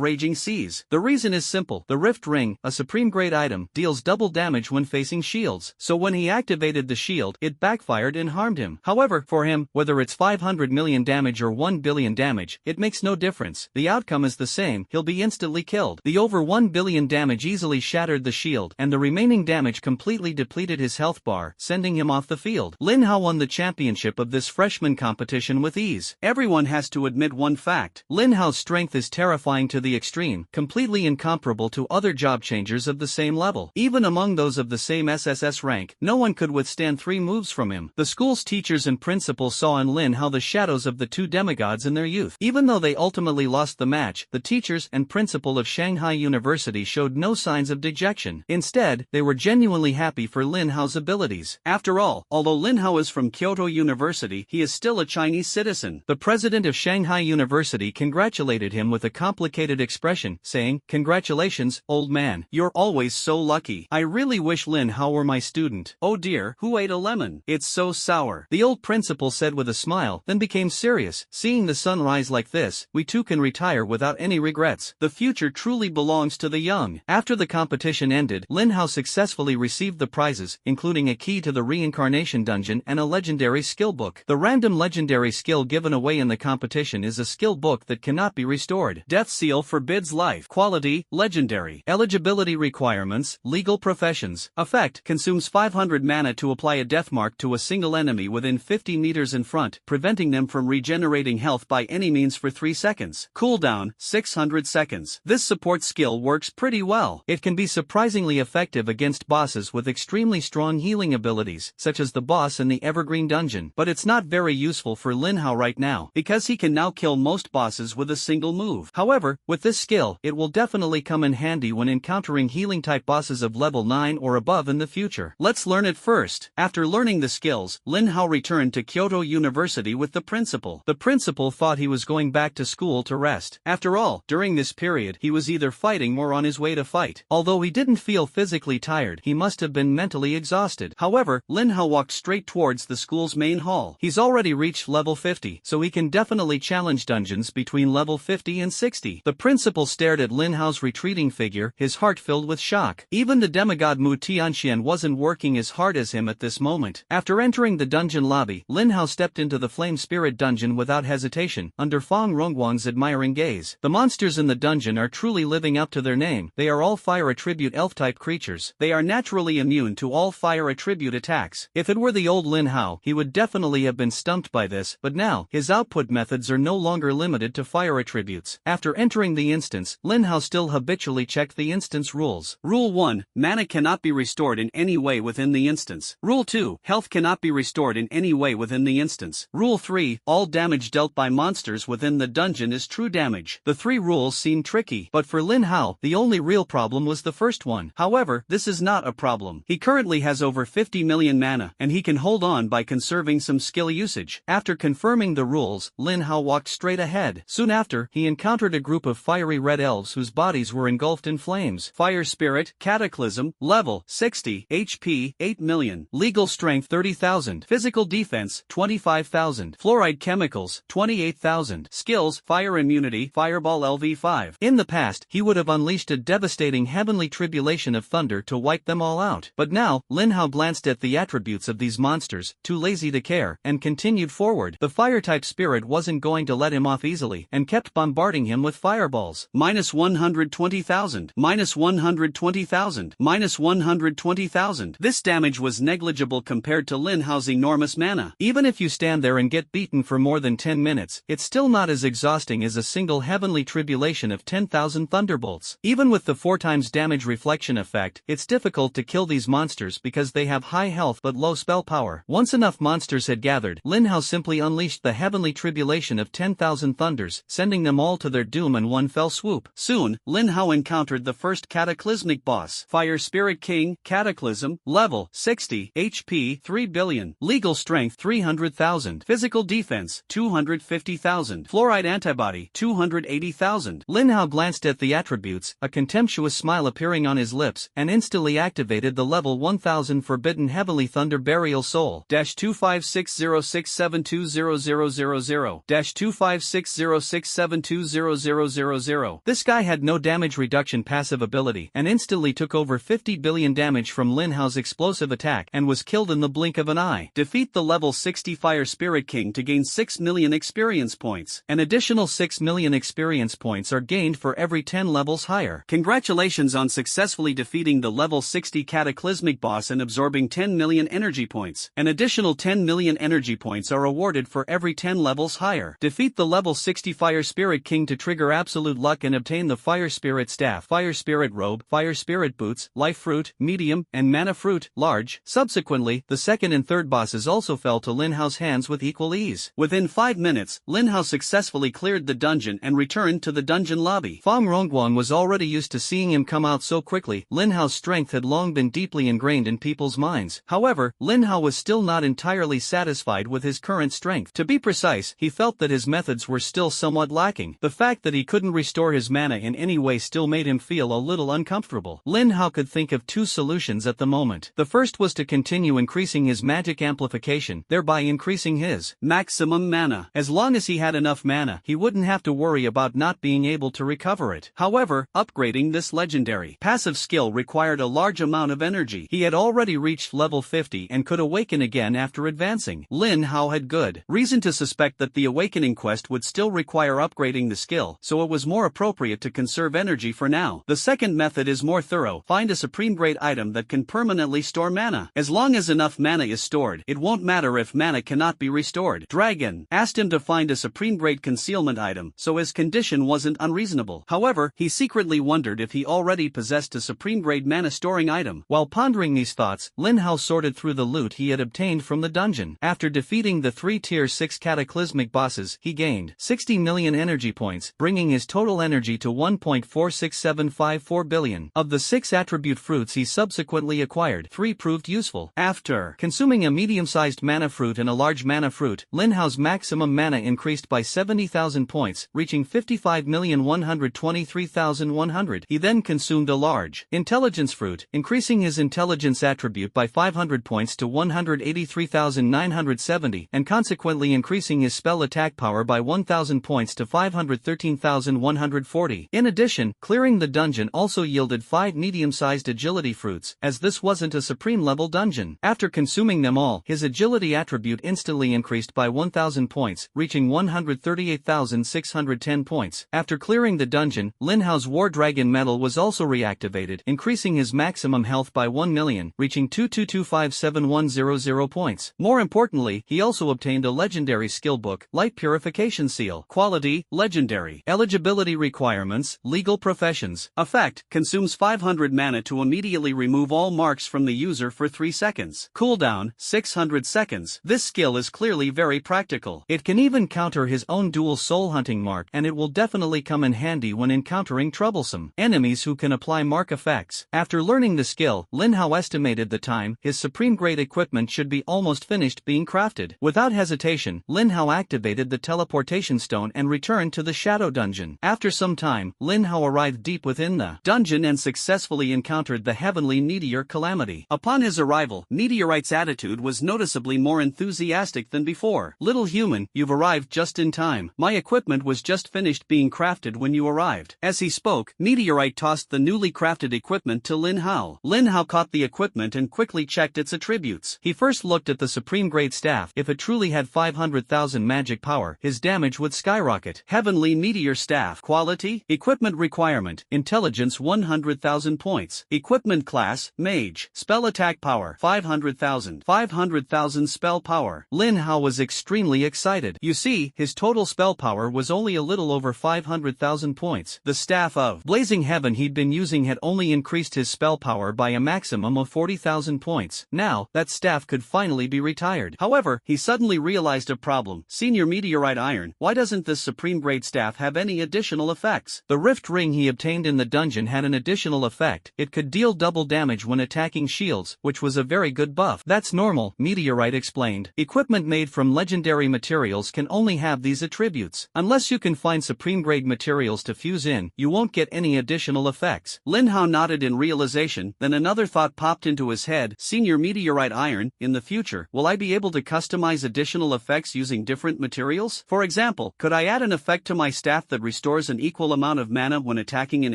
Raging Seas. The reason is simple. The Rift Ring, a supreme grade item, deals double damage when facing shields, so when he activated the shield, it backfired and harmed him. However, for him, whether it's 500 million damage or 1 billion damage, it makes no difference. The outcome is the same, he'll be instantly killed. The over 1 billion damage easily shattered the shield, and the remaining damage completely depleted his health bar, sending him off the field. Lin Hao won the championship of this freshman competition with ease. Everyone has to admit one fact. Lin Hao's strength is terrifying to the extreme, completely incomparable to other job changers of the same level. Even among those of the same SSS rank, no one could withstand 3 moves from him. The school's teachers and principal saw in Lin Hao the shadows of the 2 demigods in their youth. Even though they ultimately lost the match, the teachers and principal of Shanghai University showed no signs of dejection. Instead, they were genuinely happy for Lin Hao's abilities. After all, although Lin Hao is from Kyoto University, he is still a Chinese citizen. The president of Shanghai University congratulated him with a complicated expression, saying, "Congratulations, old man. You're always so lucky. I really wish Lin Hao were my student." "Oh dear, who ate a lemon? It's so sour," the old principal said with a smile, then became serious. "Seeing the sun rise like this, we too can retire without any regrets. The future truly belongs to the young." After the competition ended, Lin Hao successfully received the prizes, including a key to the reincarnation dungeon and a legendary skill book. The random legendary skill given away in the competition is a skill book that cannot be restored. Death Seal forbids life. Quality, legendary. Eligibility requirements, legal professions. Effect, consumes 500 mana to apply a death mark to a single enemy within 50 meters in front, preventing them from regenerating health by any means for 3 seconds. Cooldown, 600 seconds. This support skill works pretty well. It can be surprisingly effective against bosses with extremely strong healing abilities, such as the boss in the Evergreen Dungeon. But it's not very useful for Lin Hao right now, because he can now kill most bosses with a single move. However, with this skill, it will definitely come in handy when encountering healing-type bosses of level 9 or above in the future. Let's learn it first. After learning the skills, Lin Hao returned to Kyoto University with the principal. The principal thought he was going back to school to rest. After all, during this period, he was either fighting or on his way to fight. Although he didn't feel physically tired, he must have been mentally exhausted. However, Lin Hao walked straight towards the school's main hall. He's already reached level 50, so he can definitely challenge dungeons between level 50 and 60. The principal stared at Lin Hao's retreating figure, his heart filled with shock. Even the demigod Mu Tianxian wasn't working as hard as him at this moment. After entering the dungeon lobby, Lin Hao stepped into the Flame Spirit dungeon without hesitation, under Fang Rongguang's admiring gaze. The monsters in the dungeon are truly living up to their name. They are all fire attribute elf-type creatures. They are naturally immune to all fire attribute attacks. If it were the old Lin Hao, he would definitely have been stumped by this, but now, his output methods are no longer limited to fire attributes. After entering the instance, Lin Hao still habitually checked the instance rules. Rule 1. Mana cannot be restored in any way within the instance. Rule 2. Health cannot be restored in any way within the instance. Rule 3. All damage dealt by monsters within the dungeon is true damage. The 3 rules seem tricky, but for Lin Hao, the only real problem was the first one. However, this is not a problem. He currently has over 50 million mana, and he can hold on by conserving some skill usage. After confirming the rules, Lin Hao walked straight ahead. Soon after, he encountered a group of fiery red elves whose bodies were engulfed in flames. Fire Spirit, Cataclysm, level 60, HP 8 million, legal strength 30,000, physical defense 25,000, fluoride chemicals 28,000, skills fire immunity, fireball LV5. In the past, he would have unleashed a devastating heavenly tribulation of thunder to wipe them all out. But now, Lin Hao glanced at the attributes of these monsters, too lazy to care, and continued forward. The fire-type spirit wasn't going to let him off easily, and kept bombarding him with fireballs. Minus 120,000. Minus 120,000. Minus 120,000. This damage was negligible compared to Lin Hao's enormous mana. Even if you stand there and get beaten for more than 10 minutes, it's still not as exhausting as a single heavenly tribulation of 10,000 thunderbolts. Even with the 4 times damage reflection effect, it's difficult to kill these monsters because they have high health but low spell power. Once enough monsters had gathered, Lin Hao simply unleashed the heavenly tribulation of 10,000 thunders, sending them all to their doom in one fell swoop. Soon, Lin Hao encountered the first cataclysmic boss. Fire Spirit King, Cataclysm, level 60, HP 3 billion, legal strength 300,000, physical defense 250,000, fluoride antibody 280,000. Lin Hao glanced at the attributes, a contemptuous smile appearing on his lips, and instantly activated the level 1000 Forbidden Heavenly Thunder Burial Soul. -25606720000 -25606720000. This guy had no damage reduction passive ability and instantly took over 50 billion damage from Lin Hao's explosive attack and was killed in the blink of an eye. Defeat the level 60 Fire Spirit King to gain 6 million experience points. An additional 6 million experience points are gained for every 10 levels higher. Congratulations on successfully defeating the level 60 Cataclysmic boss and absorbing 10 million energy points. An additional 10 million energy points are awarded for every 10 levels higher. Defeat the level 60 Fire Spirit King to trigger absolute luck and obtain the Fire Spirit Staff, Fire Spirit Robe, Fire Spirit Boots, Life Fruit, Medium, and Mana Fruit, Large. Subsequently, the second and third bosses also fell to Lin Hao's hands with equal ease. Within 5 minutes, Lin Hao successfully cleared the dungeon and returned to the dungeon lobby. Fang Rongguan was already used to seeing him come out so quickly. Lin Hao's strength had long been deeply ingrained in people's minds. However, Lin Hao was still not entirely satisfied with his current strength. To be precise, he felt that his methods were still somewhat lacking. The fact that he couldn't restore his mana in any way still made him feel a little uncomfortable. Lin Hao could think of 2 solutions at the moment. The first was to continue increasing his magic amplification, thereby increasing his maximum mana. As long as he had enough mana, he wouldn't have to worry about not being able to recover it. However, upgrading this legendary passive skill required a large amount of energy. He had already reached level 50 and could awaken again after advancing. Lin Hao had good reason to suspect that the awakening quest would still require upgrading the skill, so it was more appropriate to conserve energy for now. The second method is more thorough. Find a supreme grade item that can permanently store mana. As long as enough mana is stored, it won't matter if mana cannot be restored. Dragon asked him to find a supreme grade concealment item, so his condition wasn't unreasonable. However, he secretly wondered if he already possessed a supreme grade mana storing item. While pondering these thoughts, Lin Hao sorted through the loot he had obtained from the dungeon. After defeating the 3 tier 6 cataclysmic bosses, he gained 60 million energy points, bringing his total energy to 1.46754 billion. Of the 6 attribute fruits he subsequently acquired, 3 proved useful. After consuming a medium-sized mana fruit and a large mana fruit, Lin Hao's maximum mana increased by 70,000 points, reaching 55,123,100. He then consumed a large intelligence fruit, increasing his intelligence attribute by 500 points to 183,970, and consequently increasing his spell attack power by 1,000 points to 513,140. In addition, clearing the dungeon also yielded 5 medium-sized agility fruits, as this wasn't a supreme level dungeon. After consuming them all, his agility attribute instantly increased by 1,000 points, reaching 138,610 points. After clearing the dungeon, Lin Hao's War Dragon medal was also reactivated, increasing his maximum health by 1 million, reaching 22257,100 points. More importantly, he also obtained a legendary skill book, Light Purification Seal. Quality, legendary. Eligibility requirements, legal professions. Effect, consumes 500 mana to immediately remove all marks from the user for 3 seconds. Cooldown, 600 seconds. This skill is clearly very practical. It can even counter his own dual soul hunting mark, and it will definitely come in handy when encountering troublesome enemies who can apply mark effects. After learning the skill, Lin Hao estimated the time his supreme grade equipment should be almost finished being crafted. Without hesitation, Lin Hao activated the teleportation stone and returned to the shadow dungeon. After some time, Lin Hao arrived deep within the dungeon and successfully encountered the heavenly meteor calamity. Upon his arrival, Meteorite's attitude was noticeably more enthusiastic than before. Little human, you've arrived just in time. My equipment was just finished being crafted when you arrived. As he spoke, Meteorite tossed the newly crafted equipment equipment to Lin Hao. Lin Hao caught the equipment and quickly checked its attributes. He first looked at the supreme grade staff. If it truly had 500,000 magic power, his damage would skyrocket. Heavenly Meteor Staff. Quality, equipment requirement, intelligence 100,000 points. Equipment class, mage. Spell attack power, 500,000. 500,000 spell power. Lin Hao was extremely excited. You see, his total spell power was only a little over 500,000 points. The Staff of Blazing Heaven he'd been using had only increased his spell power by a maximum of 40,000 points. Now, that staff could finally be retired. However, he suddenly realized a problem. Senior Meteorite Iron, why doesn't this supreme grade staff have any additional effects? The rift ring he obtained in the dungeon had an additional effect. It could deal double damage when attacking shields, which was a very good buff. That's normal, Meteorite explained. Equipment made from legendary materials can only have these attributes. Unless you can find supreme grade materials to fuse in, you won't get any additional effects. Lin Hao nodded in realization, then another thought popped into his head. Senior Meteorite Iron, in the future, will I be able to customize additional effects using different materials? For example, could I add an effect to my staff that restores an equal amount of mana when attacking an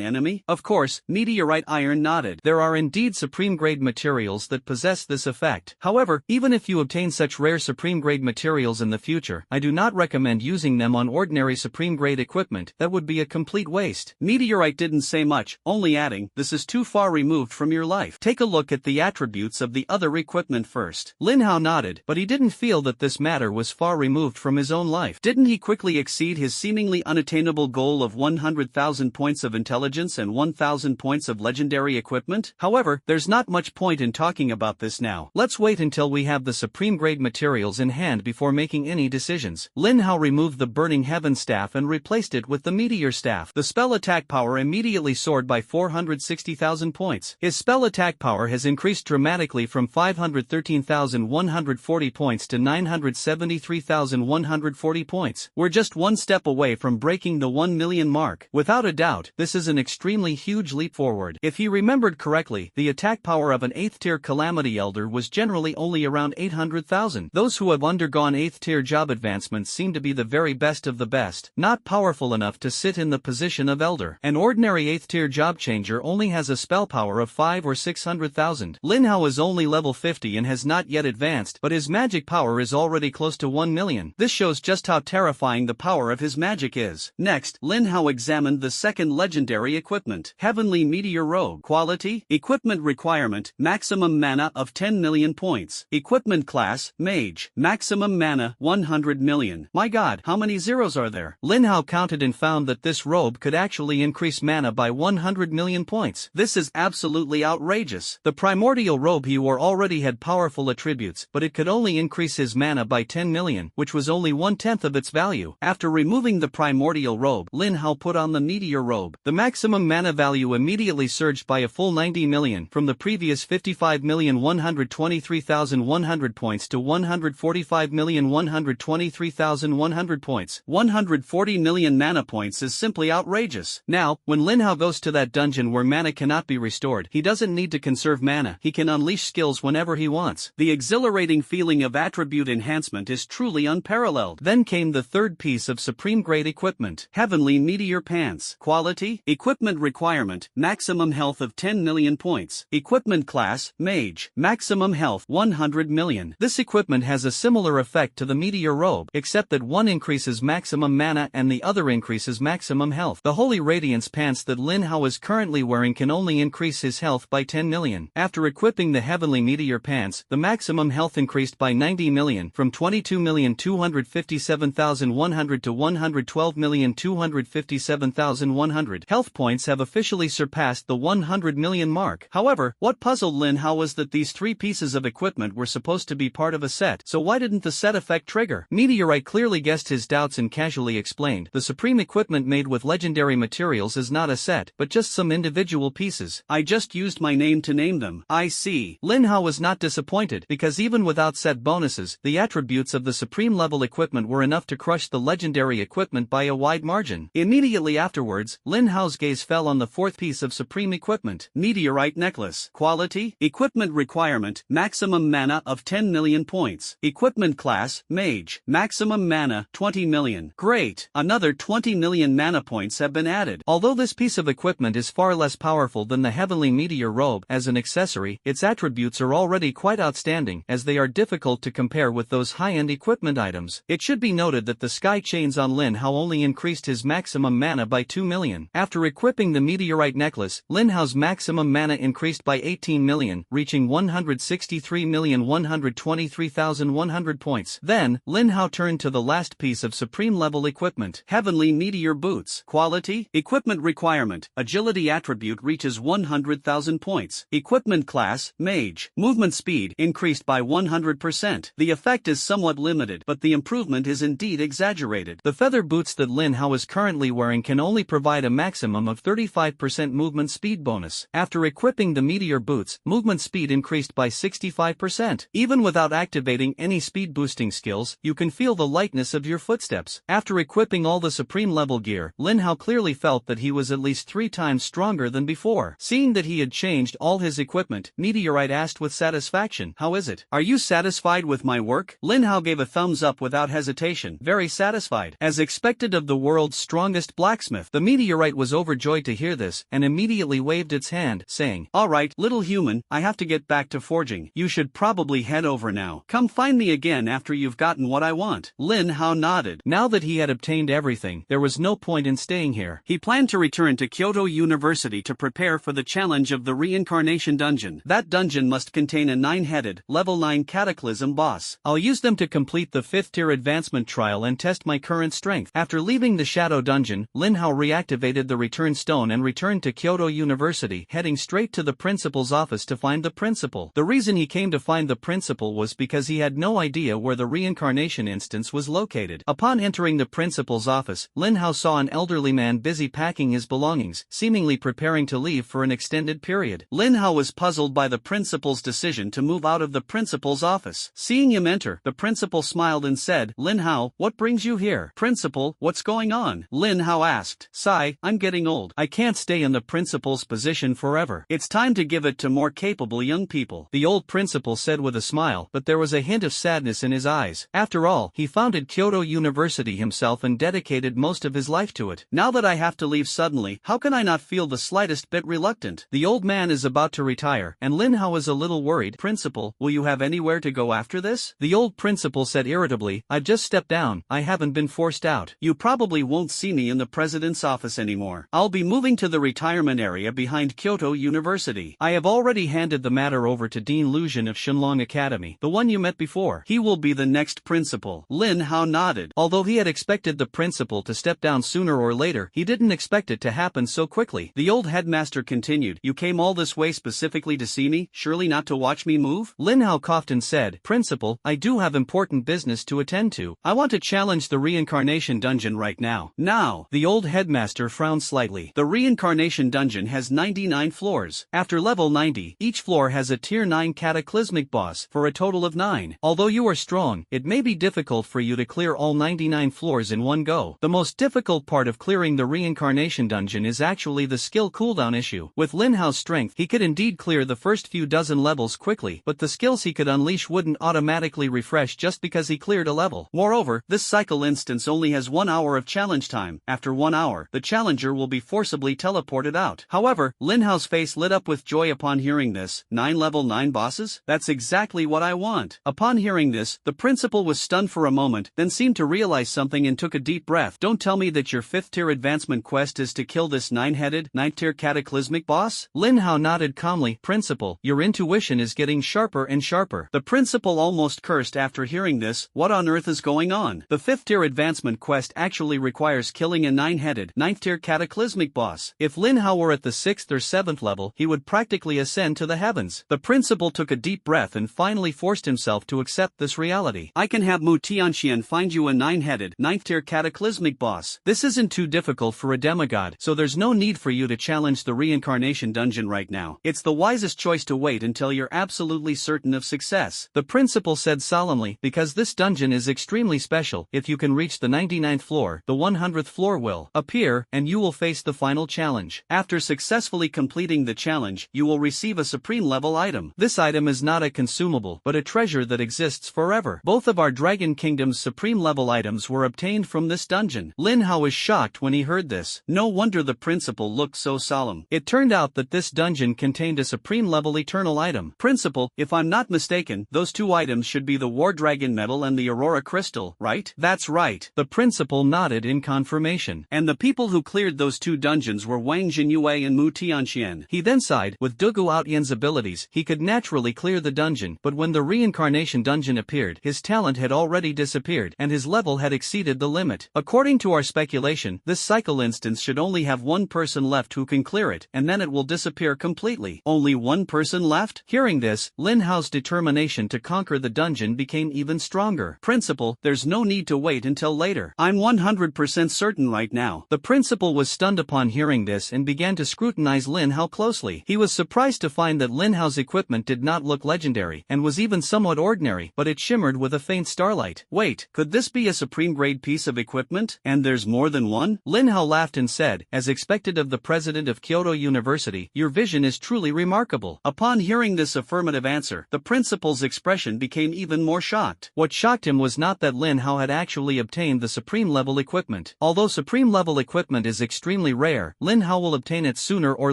enemy? Of course, Meteorite Iron nodded. There are indeed supreme grade materials that possess this effect. However, even if you obtain such rare supreme grade materials in the future, I do not recommend using them on ordinary supreme grade equipment. That would be a complete waste. Meteorite didn't say much, only adding, this is too far removed from your life. Take a look at the attributes of the other equipment first. Lin Hao nodded, but he didn't feel that this matter was far removed from his own life. Didn't he quickly exceed his seemingly unattainable goal of 100,000 points of intelligence and 1,000 points of legendary equipment? However, there's not much point in talking about this now. Let's wait until we have the supreme grade materials in hand before making any decisions. Lin Hao removed the Burning Heaven staff and replaced it with the Meteor staff. The spell attack power immediately soared by 460,000 points. His spell attack power has increased dramatically from 513,140 points to 973,140 points. We're just one step away from breaking the 1 million mark. Without a doubt, this is an extremely huge leap forward. If he remembered correctly, the attack power of an 8th tier Calamity Elder was generally only around 800,000. Those who have undergone 8th tier job advancements seem to be the very best of the best, not powerful enough to sit in the position of Elder. An ordinary 8th tier job changer only has a spell power of 5 or 600,000. Lin Hao is only level 50 and has not yet advanced, but his magic power is already close to 1 million. This shows just how terrifying the power of his magic is. Next, Lin Hao examined the second legendary equipment. Heavenly Meteor Robe. Quality, equipment requirement, maximum mana of 10 million points. Equipment class, mage. Maximum mana, 100 million. My god, how many zeros are there? Lin Hao counted and found that this robe could actually increase mana by 100 million points. This is absolutely outrageous. The primordial robe he wore already had powerful attributes, but it could only increase his mana by 10 million, which was only 1/10 of its value. After removing the primordial robe, Lin Hao put on the meteor robe. The maximum mana value immediately surged by a full 90 million, from the previous 55,123,100 points to 145,123,100 points. 140 million mana points is simply outrageous. Now, when Lin Hao goes to that dungeon where mana cannot be restored, he doesn't need to conserve mana. He can unleash skills whenever he wants. The exhilarating feeling of attribute enhancement is truly unparalleled. Then came the third piece of supreme grade equipment. Heavenly Meteor Pants. Quality, equipment requirement, maximum health of 10 million points. Equipment class, mage. Maximum health, 100 million. This equipment has a similar effect to the meteor robe, except that one increases maximum mana and the other increases maximum health. The Holy Radiance pants that Lin Hao is currently wearing can only increase his health by 10 million. After equipping the Heavenly Meteor Pants, the maximum health increased by 90 million, from 22,257,100 to 112,257,100. Health points have officially surpassed the 100 million mark. However, what puzzled Lin Hao was that these three pieces of equipment were supposed to be part of a set, so why didn't the set effect trigger? Meteorite clearly guessed his doubts and casually explained, the supreme equipment made with legendary materials is not a set, but just some individual pieces. I just used my name to name them. I see. Lin Hao was not disappointed, because even without set bonuses, the attributes of the supreme level equipment were enough to crush the legendary equipment by a wide margin. Immediately afterwards, Lin Hao's gaze fell on the fourth piece of supreme equipment. Meteorite Necklace. Quality, equipment requirement, maximum mana of 10 million points. Equipment class, mage. Maximum mana, 20 million. Great! Another 20 million mana points have been added. Although this piece of equipment is far less powerful powerful than the heavenly meteor robe. As an accessory, its attributes are already quite outstanding, as they are difficult to compare with those high-end equipment items. It should be noted that the sky chains on Lin Hao only increased his maximum mana by 2 million. After equipping the meteorite necklace, Lin Hao's maximum mana increased by 18 million, reaching 163,123,100 points. Then, Lin Hao turned to the last piece of supreme level equipment. Heavenly Meteor Boots. Quality, equipment requirement, agility attribute reaches 100,000 points. Equipment class, Mage. Movement speed increased by 100%. The effect is somewhat limited, but the improvement is indeed exaggerated. The feather boots that Lin Hao is currently wearing can only provide a maximum of 35% movement speed bonus. After equipping the meteor boots, movement speed increased by 65%. Even without activating any speed boosting skills, you can feel the lightness of your footsteps. After equipping all the supreme level gear, Lin Hao clearly felt that he was at least 3 times stronger than before. Seeing that he had changed all his equipment, Meteorite asked with satisfaction, "How is it? Are you satisfied with my work?" Lin Hao gave a thumbs up without hesitation, very satisfied. As expected of the world's strongest blacksmith, the meteorite was overjoyed to hear this, and immediately waved its hand, saying, "Alright, little human, I have to get back to forging. You should probably head over now. Come find me again after you've gotten what I want." Lin Hao nodded. Now that he had obtained everything, there was no point in staying here. He planned to return to Kyoto University to prepare for the challenge of the reincarnation dungeon. That dungeon must contain a 9-headed, level 9 cataclysm boss. I'll use them to complete the 5th tier advancement trial and test my current strength. After leaving the shadow dungeon, Lin Hao reactivated the return stone and returned to Kyoto University, heading straight to the principal's office to find the principal. The reason he came to find the principal was because he had no idea where the reincarnation instance was located. Upon entering the principal's office, Lin Hao saw an elderly man busy packing his belongings, seemingly preparing to leave for an extended period. Lin Hao was puzzled by the principal's decision to move out of the principal's office. Seeing him enter, the principal smiled and said, "Lin Hao, what brings you here?" "Principal, what's going on?" Lin Hao asked. "Sigh, I'm getting old. I can't stay in the principal's position forever. It's time to give it to more capable young people," the old principal said with a smile, but there was a hint of sadness in his eyes. After all, he founded Kyoto University himself and dedicated most of his life to it. "Now that I have to leave suddenly, how can I not feel the slightest bit reluctant?" The old man is about to retire, and Lin Hao is a little worried. "Principal, will you have anywhere to go after this?" The old principal said irritably, "I've just stepped down. I haven't been forced out. You probably won't see me in the president's office anymore. I'll be moving to the retirement area behind Kyoto University. I have already handed the matter over to Dean Lucian of Shenlong Academy, the one you met before. He will be the next principal." Lin Hao nodded. Although he had expected the principal to step down sooner or later, he didn't expect it to happen so quickly. The old headmaster continued, "You came all this way specifically to see me, surely not to watch me move?" Lin Hao coughed and said, "Principal, I do have important business to attend to. I want to challenge the reincarnation dungeon right now." "Now?" The old headmaster frowned slightly. The reincarnation dungeon has 99 floors. After level 90, each floor has a tier 9 cataclysmic boss, for a total of 9. Although you are strong, it may be difficult for you to clear all 99 floors in one go. The most difficult part of clearing the reincarnation dungeon is actually the skill cooldown issue. With Lin Hao's strength, he could indeed clear the first few dozen levels quickly, but the skills he could unleash wouldn't automatically refresh just because he cleared a level. Moreover, this cycle instance only has 1 hour of challenge time. After 1 hour, the challenger will be forcibly teleported out. However, Lin Hao's face lit up with joy upon hearing this. 9 level 9 bosses? That's exactly what I want. Upon hearing this, the principal was stunned for a moment, then seemed to realize something and took a deep breath. "Don't tell me that your 5th tier advancement quest is to kill this 9-headed, 9th tier cataclysmic boss?" Lin Hao nodded calmly. "Principal, your intuition is getting sharper and sharper." The principal almost cursed after hearing this. What on earth is going on? The 5th tier advancement quest actually requires killing a 9-headed, 9th tier cataclysmic boss. If Lin Hao were at the 6th or 7th level, he would practically ascend to the heavens. The principal took a deep breath and finally forced himself to accept this reality. "I can have Mu Tianxian find you a 9-headed, 9th tier cataclysmic boss. This isn't too difficult for a demigod, so there's no need for you to challenge the reincarnation dungeon right now. It's the wisest choice to wait until you're absolutely certain of success," the principal said solemnly, "because this dungeon is extremely special. If you can reach the 99th floor, the 100th floor will appear, and you will face the final challenge. After successfully completing the challenge, you will receive a supreme level item. This item is not a consumable, but a treasure that exists forever. Both of our Dragon Kingdom's supreme level items were obtained from this dungeon." Lin Hao was shocked when he heard this. No wonder the principal looked so solemn. It turned out that this dungeon contained a supreme-level eternal item. Principal, if I'm not mistaken, those two items should be the War Dragon Medal and the Aurora Crystal, right? That's right. The principal nodded in confirmation. And the people who cleared those two dungeons were Wang Jinyue and Mu Tianxian. He then sighed. With Dugu Outyan's abilities, he could naturally clear the dungeon, but when the reincarnation dungeon appeared, his talent had already disappeared, and his level had exceeded the limit. According to our speculation, this cycle instance should only have one person left who can clear it, and then it will disappear completely. Only one person left? Hearing this, Lin Hao's determination to conquer the dungeon became even stronger. Principal, there's no need to wait until later. I'm 100% certain right now. The principal was stunned upon hearing this and began to scrutinize Lin Hao closely. He was surprised to find that Lin Hao's equipment did not look legendary, and was even somewhat ordinary, but it shimmered with a faint starlight. Wait, could this be a supreme grade piece of equipment? And there's more than one? Lin Hao laughed and said, as expected of the president of Kyoto University, your vision is truly remarkable. Upon hearing this affirmative answer, the principal's expression became even more shocked. What shocked him was not that Lin Hao had actually obtained the supreme level equipment. Although supreme level equipment is extremely rare, Lin Hao will obtain it sooner or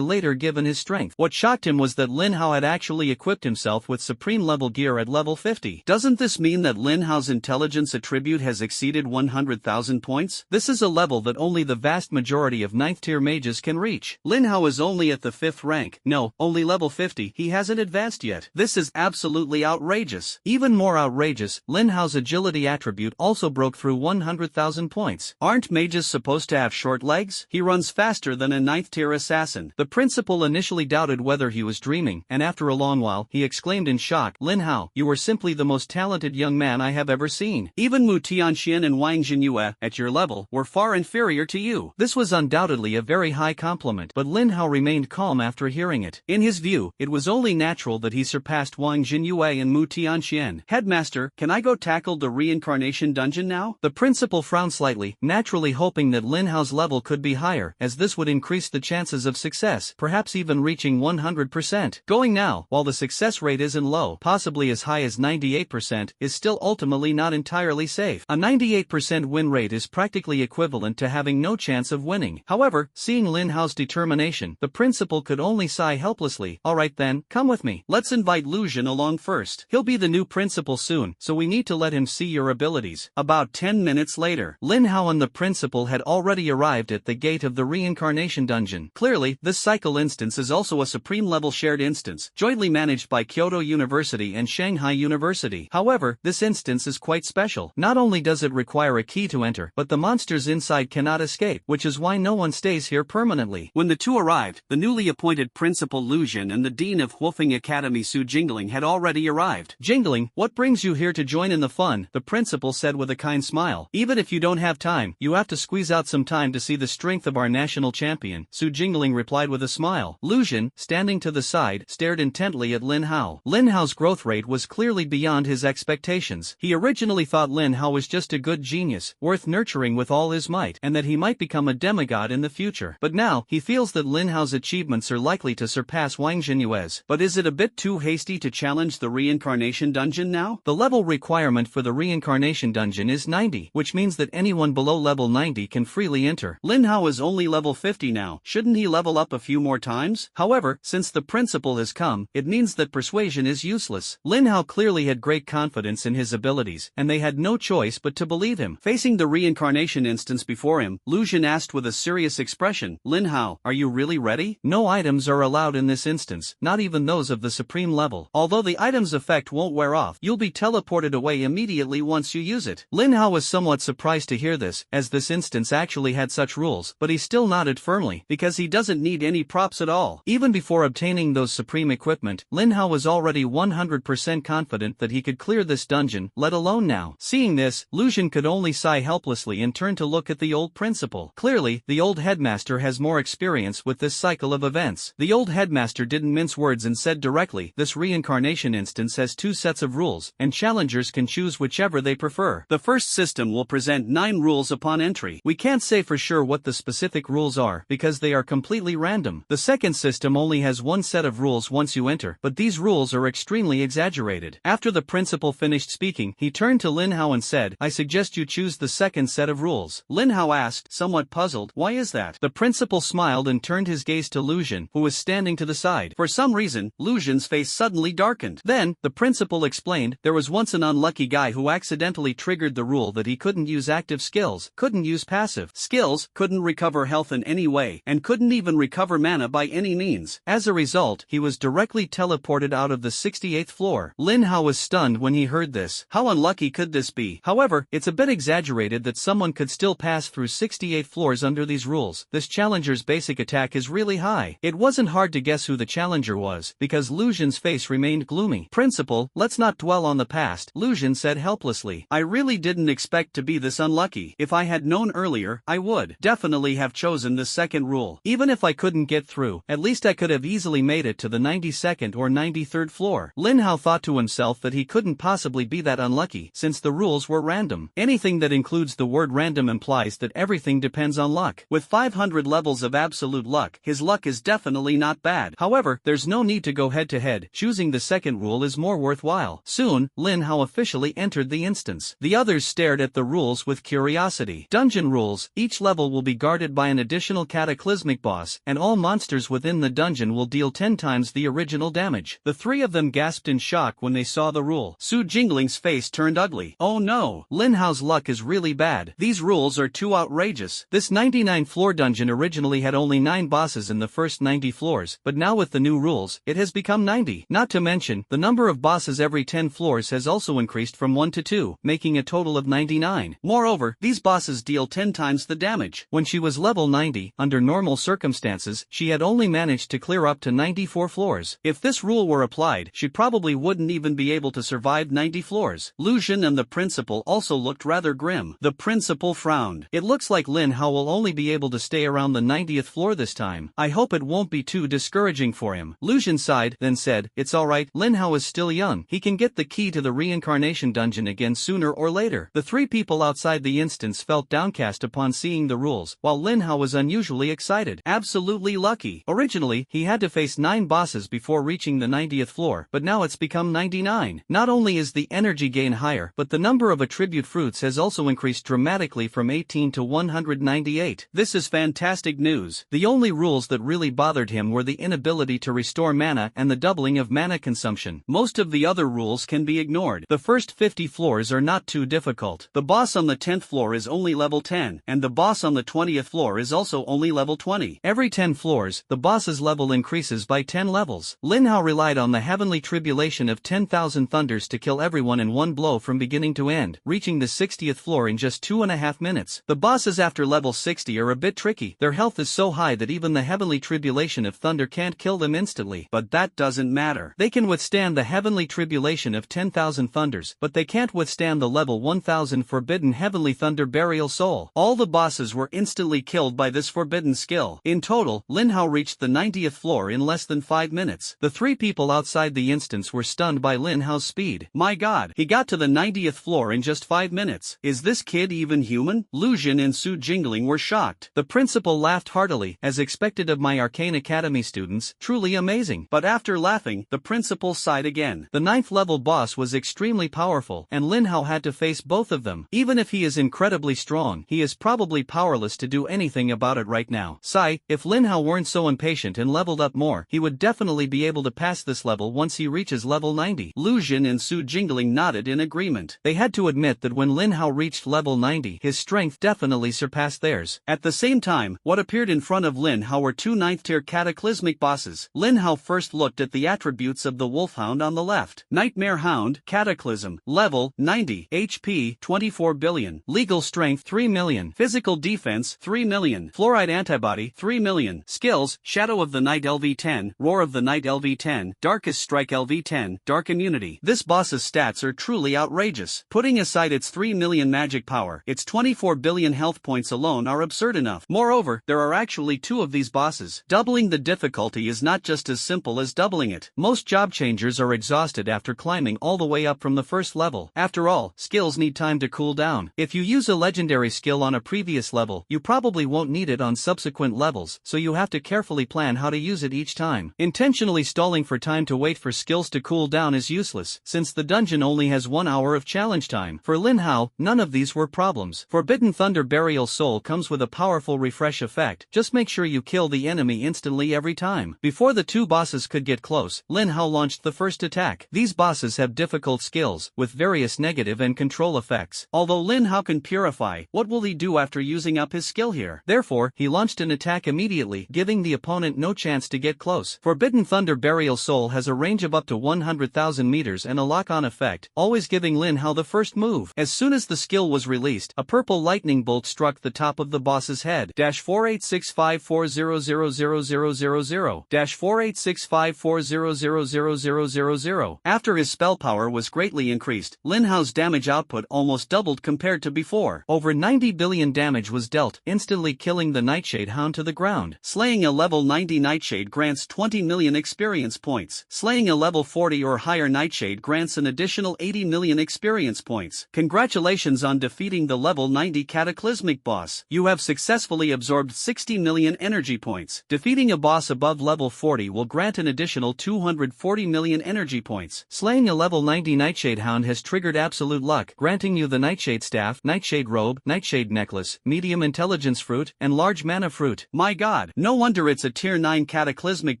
later given his strength. What shocked him was that Lin Hao had actually equipped himself with supreme level gear at level 50. Doesn't this mean that Lin Hao's intelligence attribute has exceeded 100,000 points? This is a level that only the vast majority of 9th tier mages can reach. Lin Hao is only at the 5th rank. No, only level 50. He hasn't advanced yet. This is absolutely outrageous. Even more outrageous, Lin Hao's agility attribute also broke through 100,000 points. Aren't mages supposed to have short legs? He runs faster than a 9th tier assassin. The principal initially doubted whether he was dreaming, and after a long while, he exclaimed in shock, Lin Hao, you are simply the most talented young man I have ever seen. Even Mu Tianxian and Wang Jinyue, at your level, were far inferior to you. This was undoubtedly a very high compliment, but Lin Hao remained calm after hearing it. In his view, it was only natural that he surpassed Wang Jinyue and Mu Tianxian. Headmaster, can I go tackle the reincarnation dungeon now? The principal frowned slightly, naturally hoping that Lin Hao's level could be higher, as this would increase the chances of success, perhaps even reaching 100%. Going now, while the success rate isn't low, possibly as high as 98%, is still ultimately not entirely safe. A 98% win rate is practically equivalent to having no chance of winning. However, seeing Lin Hao's determination, the principal could only sigh helplessly. Alright then, come with me. Let's invite Lu Zhen along first. He'll be the new principal soon, so we need to let him see your abilities. About 10 minutes later, Lin Hao and the principal had already arrived at the gate of the reincarnation dungeon. Clearly, this cycle instance is also a supreme level shared instance, jointly managed by Kyoto University and Shanghai University. However, this instance is quite special. Not only does it require a key to enter, but the monsters inside cannot escape, which is why no one stays here permanently. When the two arrived, the newly appointed principal Lu Zhen and the dean of Huofeng Academy Su Jingling had already arrived. Jingling, what brings you here to join in the fun? The principal said with a kind smile. Even if you don't have time, you have to squeeze out some time to see the strength of our national champion, Su Jingling replied with a smile. Lu Zhen, standing to the side, stared intently at Lin Hao. Lin Hao's growth rate was clearly beyond his expectations. He originally thought Lin Hao was just a good genius, worth nurturing with all his might, and that he might become a demigod in the future. But now, he feels that Lin Hao's achievements are likely to surpass Wang Jinyue's. But is it a bit too hasty to challenge the reincarnation dungeon now? The level requirement for the reincarnation dungeon is 90, which means that anyone below level 90 can freely enter. Lin Hao is only level 50 now. Shouldn't he level up a few more times? However, since the principal has come, it means that persuasion is useless. Lin Hao clearly had great confidence in his abilities, and they had no choice but to believe him. Facing the reincarnation instance before him, Lu Zhen asked with a serious expression, Lin Hao, are you really ready? No items are allowed in this instance, not even those of the supreme level. Although the item's effect won't wear off, you'll be teleported away immediately once you use it. Lin Hao was somewhat surprised to hear this, as this instance actually had such rules, but he still nodded firmly, because he doesn't need any props at all. Even before obtaining those supreme equipment, Lin Hao was already 100% confident that he could clear this dungeon, let alone now. Seeing this, Lu Zhen could only sigh helplessly and turn to look at the old principal. Clearly, the old headmaster has more experience with this cycle of events. The old headmaster didn't mince words and said directly, this reincarnation instance has 2 sets of rules, and challengers can choose whichever they prefer. The first system will present 9 rules upon entry. We can't say for sure what the specific rules are, because they are completely random. The second system only has 1 set of rules once you enter, but these rules are extremely exaggerated. After the principal finished speaking, he turned to Lin Hao and said, I suggest you choose the second set of rules. Lin Hao asked, somewhat puzzled, why is that? The principal smiled and turned turned his gaze to Lu Xun, who was standing to the side. For some reason, Lu Xun's face suddenly darkened. Then, the principal explained, there was once an unlucky guy who accidentally triggered the rule that he couldn't use active skills, couldn't use passive skills, couldn't recover health in any way, and couldn't even recover mana by any means. As a result, he was directly teleported out of the 68th floor. Lin Hao was stunned when he heard this. How unlucky could this be? However, it's a bit exaggerated that someone could still pass through 68 floors under these rules. This challenger's basic attack is really high. It wasn't hard to guess who the challenger was, because Lu Xun's face remained gloomy. Principal, let's not dwell on the past, Lu Xun said helplessly. I really didn't expect to be this unlucky. If I had known earlier, I would definitely have chosen the second rule. Even if I couldn't get through, at least I could have easily made it to the 92nd or 93rd floor. Lin Hao thought to himself that he couldn't possibly be that unlucky, since the rules were random. Anything that includes the word random implies that everything depends on luck. With 500 levels of absolute luck, his luck is definitely not bad. However, there's no need to go head-to-head. Choosing the second rule is more worthwhile. Soon, Lin Hao officially entered the instance. The others stared at the rules with curiosity. Dungeon rules: each level will be guarded by an additional cataclysmic boss, and all monsters within the dungeon will deal 10 times the original damage. The three of them gasped in shock when they saw the rule. Su Jingling's face turned ugly. Oh no, Lin Hao's luck is really bad. These rules are too outrageous. This 99-floor dungeon originally had only 9 bosses in the first 90 floors, but now with the new rules, it has become 90. Not to mention, the number of bosses every 10 floors has also increased from 1 to 2, making a total of 99. Moreover, these bosses deal 10 times the damage. When she was level 90, under normal circumstances, she had only managed to clear up to 94 floors. If this rule were applied, she probably wouldn't even be able to survive 90 floors. Lu Xun and the principal also looked rather grim. The principal frowned. It looks like Lin Hao will only be able to stay around the 90th floor this time. I hope it won't be too discouraging for him. Lu Xun sighed, then said, it's alright, Lin Hao is still young. He can get the key to the reincarnation dungeon again sooner or later. The three people outside the instance felt downcast upon seeing the rules, while Lin Hao was unusually excited. Absolutely lucky. Originally, he had to face 9 bosses before reaching the 90th floor, but now it's become 99. Not only is the energy gain higher, but the number of attribute fruits has also increased dramatically from 18 to 198. This is fantastic news. The only rules that really bothered him were the inability to restore mana and the doubling of mana consumption. Most of the other rules can be ignored. The first 50 floors are not too difficult. The boss on the 10th floor is only level 10, and the boss on the 20th floor is also only level 20. Every 10 floors, the boss's level increases by 10 levels. Lin Hao relied on the heavenly tribulation of 10,000 thunders to kill everyone in one blow from beginning to end, reaching the 60th floor in just 2.5 minutes. The bosses after level 60 are a bit tricky. Their health is so high that even the heavenly tribulation of thunder can't kill them instantly. But that doesn't matter. They can withstand the heavenly tribulation of 10,000 thunders, but they can't withstand the level 1000 forbidden heavenly thunder burial soul. All the bosses were instantly killed by this forbidden skill. In total, Lin Hao reached the 90th floor in less than 5 minutes. The three people outside the instance were stunned by Lin Hao's speed. My god, he got to the 90th floor in just 5 minutes. Is this kid even human? Lu Xun and Su Jingling were shocked. The principal laughed heartily, as expected of my Arcane Academy students, truly amazing. But after laughing, the principal sighed again. The 9th level boss was extremely powerful, and Lin Hao had to face both of them. Even if he is incredibly strong, he is probably powerless to do anything about it right now. Sigh, if Lin Hao weren't so impatient and leveled up more, he would definitely be able to pass this level once he reaches level 90. Lu Xun and Su Jingling nodded in agreement. They had to admit that when Lin Hao reached level 90, his strength definitely surpassed theirs. At the same time, what appeared in front of Lin Hao were 2 9th-tier cataclysmic bosses. Lin Hao first looked at the attributes of the Wolfhound on the left. Nightmare Hound, Cataclysm, level 90, HP 24 billion, legal strength 3 million, physical defense 3 million, fluoride antibody 3 million, skills, Shadow of the Night LV10, Roar of the Night LV10, Darkest Strike LV10, Dark Immunity. This boss's stats are truly outrageous. Putting aside its 3 million magic power, its 24 billion health points alone are absurd enough. Moreover, there are actually 2 of these bosses. Doubling the difficulty is not just as simple as doubling it. Most job changers are exhausted after climbing all the way up from the first level. After all, skills need time to cool down. If you use a legendary skill on a previous level, you probably won't need it on subsequent levels, so you have to carefully plan how to use it each time. Intentionally stalling for time to wait for skills to cool down is useless, since the dungeon only has 1 hour of challenge time. For Lin Hao, none of these were problems. Forbidden Thunder Burial Soul comes with a powerful refresh effect. Just make sure you kill the enemy instantly every time. Before the two bosses could get close, Lin Hao launched the first attack. These bosses have difficult skills, with various negative and control effects. Although Lin Hao can purify, what will he do after using up his skill here? Therefore, he launched an attack immediately, giving the opponent no chance to get close. Forbidden Thunder Burial Soul has a range of up to 100,000 meters and a lock-on effect, always giving Lin Hao the first move. As soon as the skill was released, a purple lightning bolt struck the top of the boss's head. 48654000000 48654000000. After his spell power was greatly increased, Lin Hao's damage output almost doubled compared to before. Over 90 billion damage was dealt, instantly killing the Nightshade Hound to the ground. Slaying a level 90 Nightshade grants 20 million experience points. Slaying a level 40 or higher Nightshade grants an additional 80 million experience points. Congratulations on defeating the level 90 Cataclysmic boss. You have successfully absorbed 60 million energy points. Defeating a boss above level 40 will grant an additional 240 million energy points. Slaying a level 90 Nightshade Hound has triggered absolute luck, granting you the Nightshade Staff, Nightshade Robe, Nightshade Necklace, Medium Intelligence Fruit, and Large Mana Fruit. My god, no wonder it's a tier 9 Cataclysmic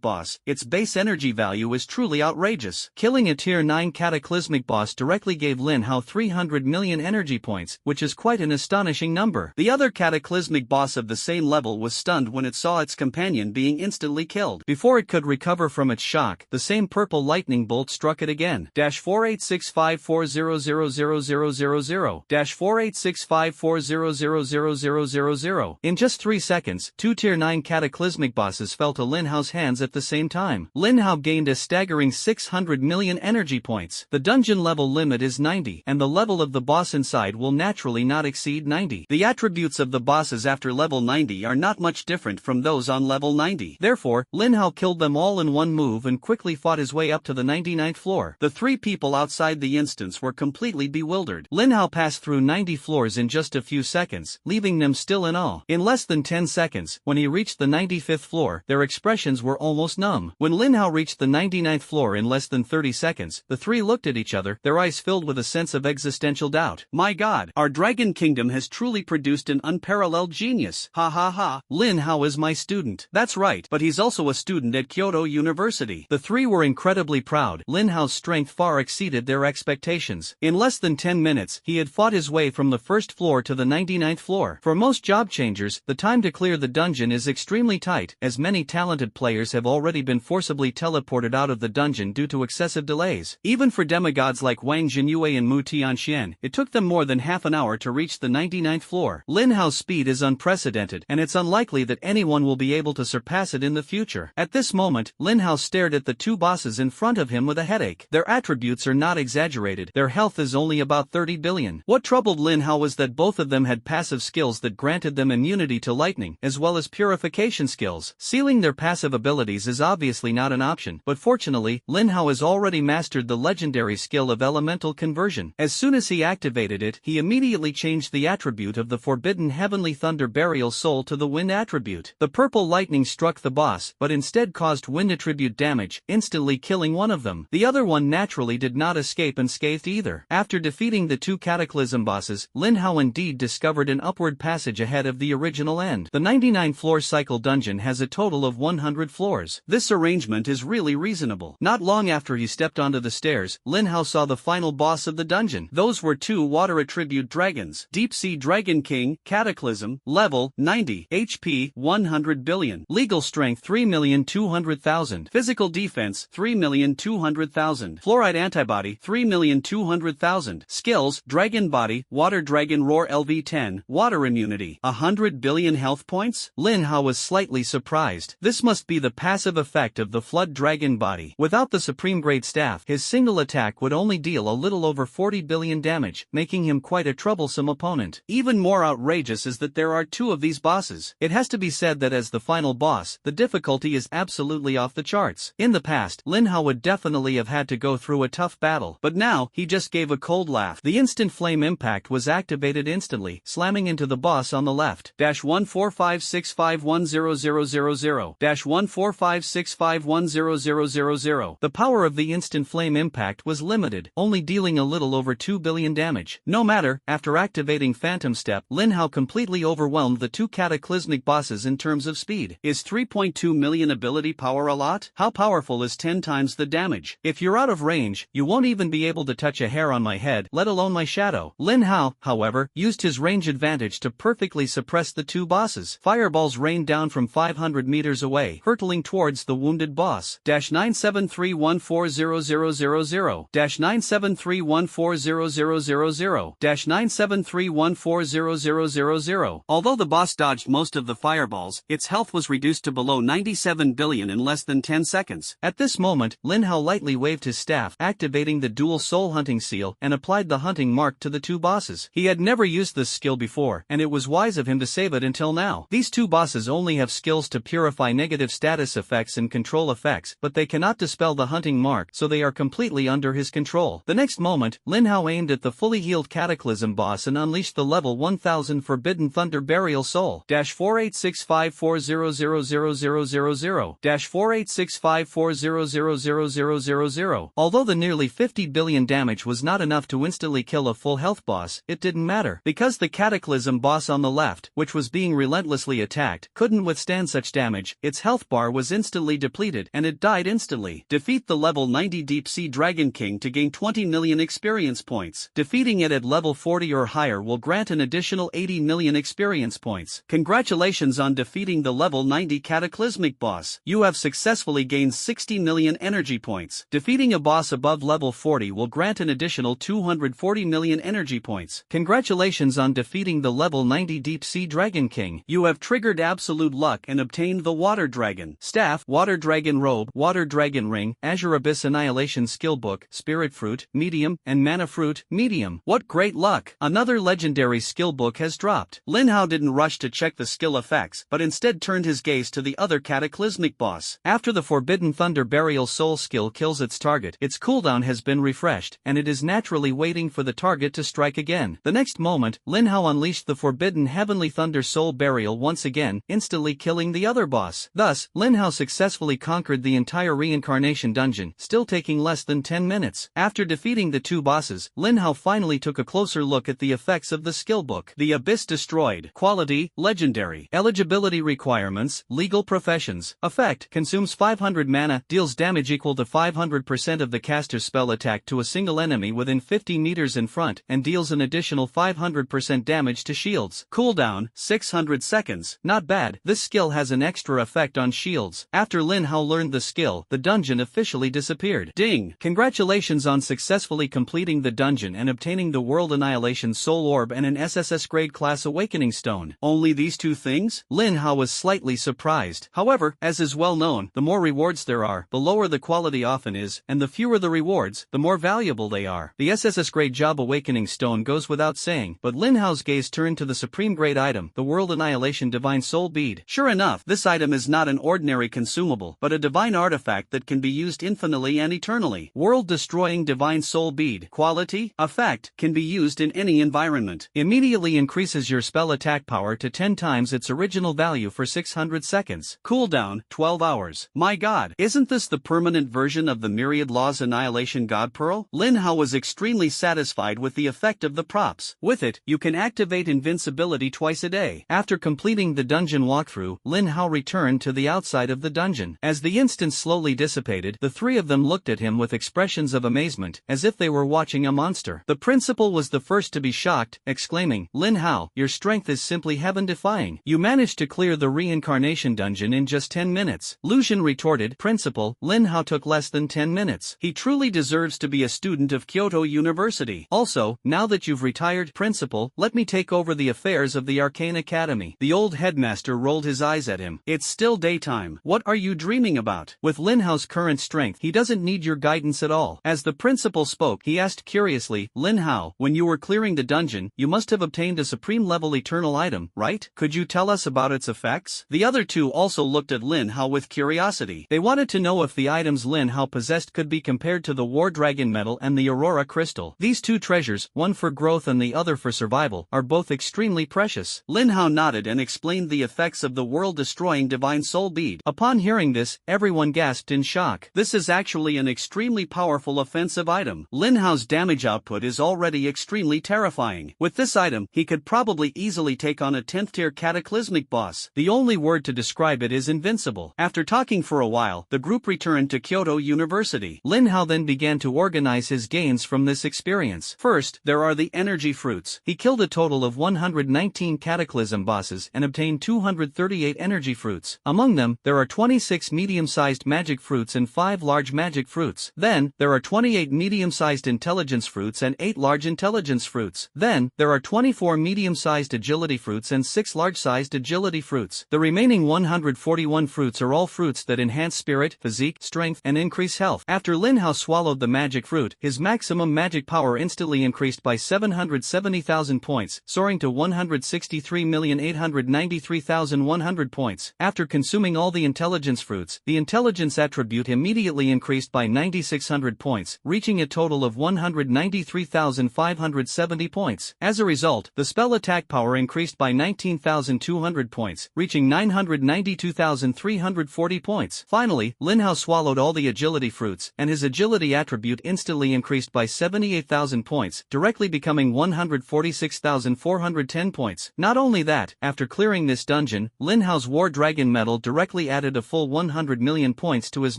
boss. Its base energy value is truly outrageous. Killing a tier 9 Cataclysmic boss directly gave Lin Hao 300 million energy points, which is quite an astonishing number. The other Cataclysmic boss of the same level was stunned when it saw its companion being instantly killed. Before it could recover from its shock, the same purple lightning bolt struck it again. 48654000000 48654000000. In just 3 seconds, two tier 9 Cataclysmic bosses fell to Lin Hao's hands at the same time. Lin Hao gained a staggering 600 million energy points. The dungeon level limit is 90, and the level of the boss inside will naturally not exceed 90. The attributes of the bosses after level 90 are not much different from those on level 90. Therefore, Lin Hao killed them all in one move and quickly fought his way up to the 99th floor. The three people outside the instance were completely bewildered. Lin Hao passed through 90 floors in just a few seconds, leaving them still in awe. In less than 10 seconds, when he reached the 95th floor, their expressions were almost numb. When Lin Hao reached the 99th floor in less than 30 seconds, the three looked at each other, their eyes filled with a sense of existential doubt. My god, our Dragon Kingdom has truly produced an unparalleled genius. Ha ha ha, Lin Hao is my student. That's right, but he's also a student at Kyoto University. The three were incredibly proud. Lin Hao's strength far exceeded their expectations. In less than 10 minutes, he had fought his way from the first floor to the 99th floor. For most job changers, the time to clear the dungeon is extremely tight, as many talented players have already been forcibly teleported out of the dungeon due to excessive delays. Even for demigods like Wang Jinyue and Mu Tianxian, it took them more than half an hour to reach the 99th floor. Lin Hao's speed is unprecedented, and it's unlikely that anyone will be able to surpass it in the future. At this moment, Lin Hao stared at the two bosses in front of him with a headache. Their attributes are not exaggerated. Their health is only about 30 billion. What troubled Lin Hao was that both of them had passive skills that granted them immunity to lightning, as well as purification skills. Sealing their passive abilities is obviously not an option, but fortunately, Lin Hao has already mastered the legendary skill of elemental conversion. As soon as he activated it, he immediately changed the attribute of the Forbidden Heavenly Thunder Burial Soul to the Wind attribute. The purple lightning struck the boss, but instead caused Wind attribute damage, instantly killing one of them. The other one naturally did not escape unscathed either. After defeating the two Cataclysm bosses, Lin Hao indeed discovered an upward passage ahead of the original end. The 99-floor cycle dungeon has a total of 100 floors. This arrangement is really reasonable. Not long after he stepped onto the stairs, Lin Hao saw the final boss of the dungeon. Those were two water attribute dragons. Deep Sea Dragon King, Cataclysm, level 90, HP 100 billion, legal strength 3,200,000, physical defense 3,200,000, fluoride antibody 3,200,000, skills Dragon Body, Water Dragon Roar LV10, water immunity, 100 billion health points. Lin Hao was slightly surprised. This must be the passive effect of the Flood Dragon Body. Without the Supreme Grade Staff, his single attack would only deal a little over 40 billion damage, making him quite a troublesome opponent. Even more outrageous is that there are two of these bosses. It has to be said that as the final boss, the difficulty is absolutely off the charts. In the past, Lin Hao would definitely have had to go through a tough battle, but now, he just gave a cold laugh. The instant flame impact was activated instantly, slamming into the boss on the left. 14565100000 14565100000. The power of the instant flame impact was limited, only dealing a little over 2 billion damage. No matter, after activating Phantom Step, Lin Hao completely overwhelmed the two cataclysmic bosses in terms of speed. Is 3.2 million ability power a lot? How powerful is 10 times the damage? If you're out of range, you won't even be able to touch a hair on my head, let alone my shadow. Lin Hao, however, used his range advantage to perfectly suppress the two bosses. Fireballs rained down from 500 meters away, hurtling towards the wounded boss. 973140000 973140000 973140000. Although the boss dodged most of the fireballs, its health was reduced to below 97 billion in less than 10 seconds. At this moment, Lin Hao lightly waved his staff, activating the dual soul hunting seal, and applied the hunting mark to the two bosses. He had never used this skill before, and it was wise of him to save it until now. These two bosses only have skills to purify negative status effects and control effects, but they cannot dispel the hunting mark, so they are completely under his control. The next moment, Lin Hao aimed at the fully healed Cataclysm boss and unleashed the level 1000 Forbidden Thunder Burial Soul. 48654000000 48654000000. Although the nearly 50 billion damage was not enough to instantly kill a full health boss, it didn't matter, because the Cataclysm boss on the left, which was being relentlessly attacked, couldn't withstand such damage. Its health bar was instantly depleted, and it died instantly. Defeat the level 90 Deep Sea Dragon King to gain 20 million experience points. Defeating it at level 40 or higher will grant an additional 80 million experience points. Congratulations on defeating the level 90 Cataclysmic boss. You have successfully gained 60 million energy points. Defeating a boss above level 40 will grant an additional 240 million energy points. Congratulations on defeating the level 90 Deep Sea Dragon King. You have triggered absolute luck and obtained the Water Dragon Staff, Water Dragon Robe, Water Dragon Ring, Azure Abyss Annihilation Skill Book, Spirit Fruit, Medium, and Mana Fruit, Medium. What great luck! Another legendary skill book has dropped. Lin Hao didn't rush to check the skill effects, but instead turned his gaze to the other Cataclysmic boss. After the Forbidden Thunder Burial Soul skill kills its target, its cooldown has been refreshed, and it is naturally waiting for the target to strike again. The next moment, Lin Hao unleashed the Forbidden Heavenly Thunder Soul Burial once again, instantly killing the other boss. Thus, Lin Hao successfully conquered the entire reincarnation dungeon, still taking less than 10 minutes. After defeating the two bosses, Lin Hao finally took a closer look at the effects of the skill book. The Abyss Destroyed. Quality, Legendary. Eligibility requirements, Legal Professions. Effect, consumes 500 mana, deals damage equal to 500% of the caster's spell attack to a single enemy within 50 meters in front, and deals an additional 500% damage to shields. Cooldown, 600 seconds. Not bad. This skill has an extra effect on shields. After Lin Hao learned the skill, the dungeon officially disappeared. Ding! Congratulations on successfully completing the dungeon and obtaining the World Annihilation Soul Orb and an SSS grade class Awakening Stone. Only these two things? Lin Hao was slightly surprised. However, as is well known, the more rewards there are, the lower the quality often is, and the fewer the rewards, the more valuable they are. The SSS grade job Awakening Stone goes without saying, but Lin Hao's gaze turned to the supreme grade item, the World Annihilation Divine Soul Bead. Sure enough, this item is not an ordinary consumable, but a divine artifact that can be used infinitely and eternally. World Destroying Divine Soul Bead. Quality, effect, can be used in any environment. Immediately increases your spell attack power to 10 times its original value for 600 seconds. Cooldown, 12 hours. My god, isn't this the permanent version of the Myriad Laws Annihilation God Pearl? Lin Hao was extremely satisfied with the effect of the props. With it, you can activate invincibility twice a day. After completing the dungeon walkthrough, Lin Hao returned to the outside of the dungeon. As the instance slowly dissipated, the three of them looked at him with expressions of amazement, as if they were watching a monster. The principal was the first to be shocked, exclaiming, "Lin Hao, your strength is simply heaven-defying. You managed to clear the reincarnation dungeon in just 10 minutes. Lucian retorted, "Principal, Lin Hao took less than 10 minutes. He truly deserves to be a student of Kyoto University. Also, now that you've retired, Principal, let me take over the affairs of the Arcane Academy." The old headmaster rolled his eyes at him. "It's still daytime. What are you dreaming about? With Lin Hao's current strength, he doesn't need your guidance at all." As the principal spoke, he asked curiously, "Lin Hao, when you were clearing the dungeon, you must have obtained a supreme level eternal item, right? Could you tell us about its effects?" The other two also looked at Lin Hao with curiosity. They wanted to know if the items Lin Hao possessed could be compared to the War Dragon Medal and the Aurora Crystal. These two treasures, one for growth and the other for survival, are both extremely precious. Lin Hao nodded and explained the effects of the world-destroying Divine Soul Bead. Upon hearing this, everyone gasped in shock. This is actually an extremely powerful offensive item. Lin Hao's damage output is already extremely terrifying. With this item, he could probably easily take on a 10th tier cataclysmic boss. boss. The only word to describe it is invincible. After talking for a while, the group returned to Kyoto University. Lin Hao then began to organize his gains from this experience. First, there are the energy fruits. He killed a total of 119 cataclysm bosses and obtained 238 energy fruits. Among them, there are 26 medium-sized magic fruits and 5 large magic fruits. Then, there are 28 medium-sized intelligence fruits and 8 large intelligence fruits. Then, there are 24 medium-sized agility fruits and 6 large-sized agility fruits. The remaining 141 fruits are all fruits that enhance spirit, physique, strength, and increase health. After Lin Hao swallowed the magic fruit, his maximum magic power instantly increased by 770,000 points, soaring to 163,893,100 points. After consuming all the intelligence fruits, the intelligence attribute immediately increased by 9,600 points, reaching a total of 193,570 points. As a result, the spell attack power increased by 19,200 points, reaching 992,340 points. Finally, Lin Hao swallowed all the agility fruits, and his agility attribute instantly increased by 78,000 points, directly becoming 146,410 points. Not only that, after clearing this dungeon, Lin Hao's War Dragon medal directly added a full 100 million points to his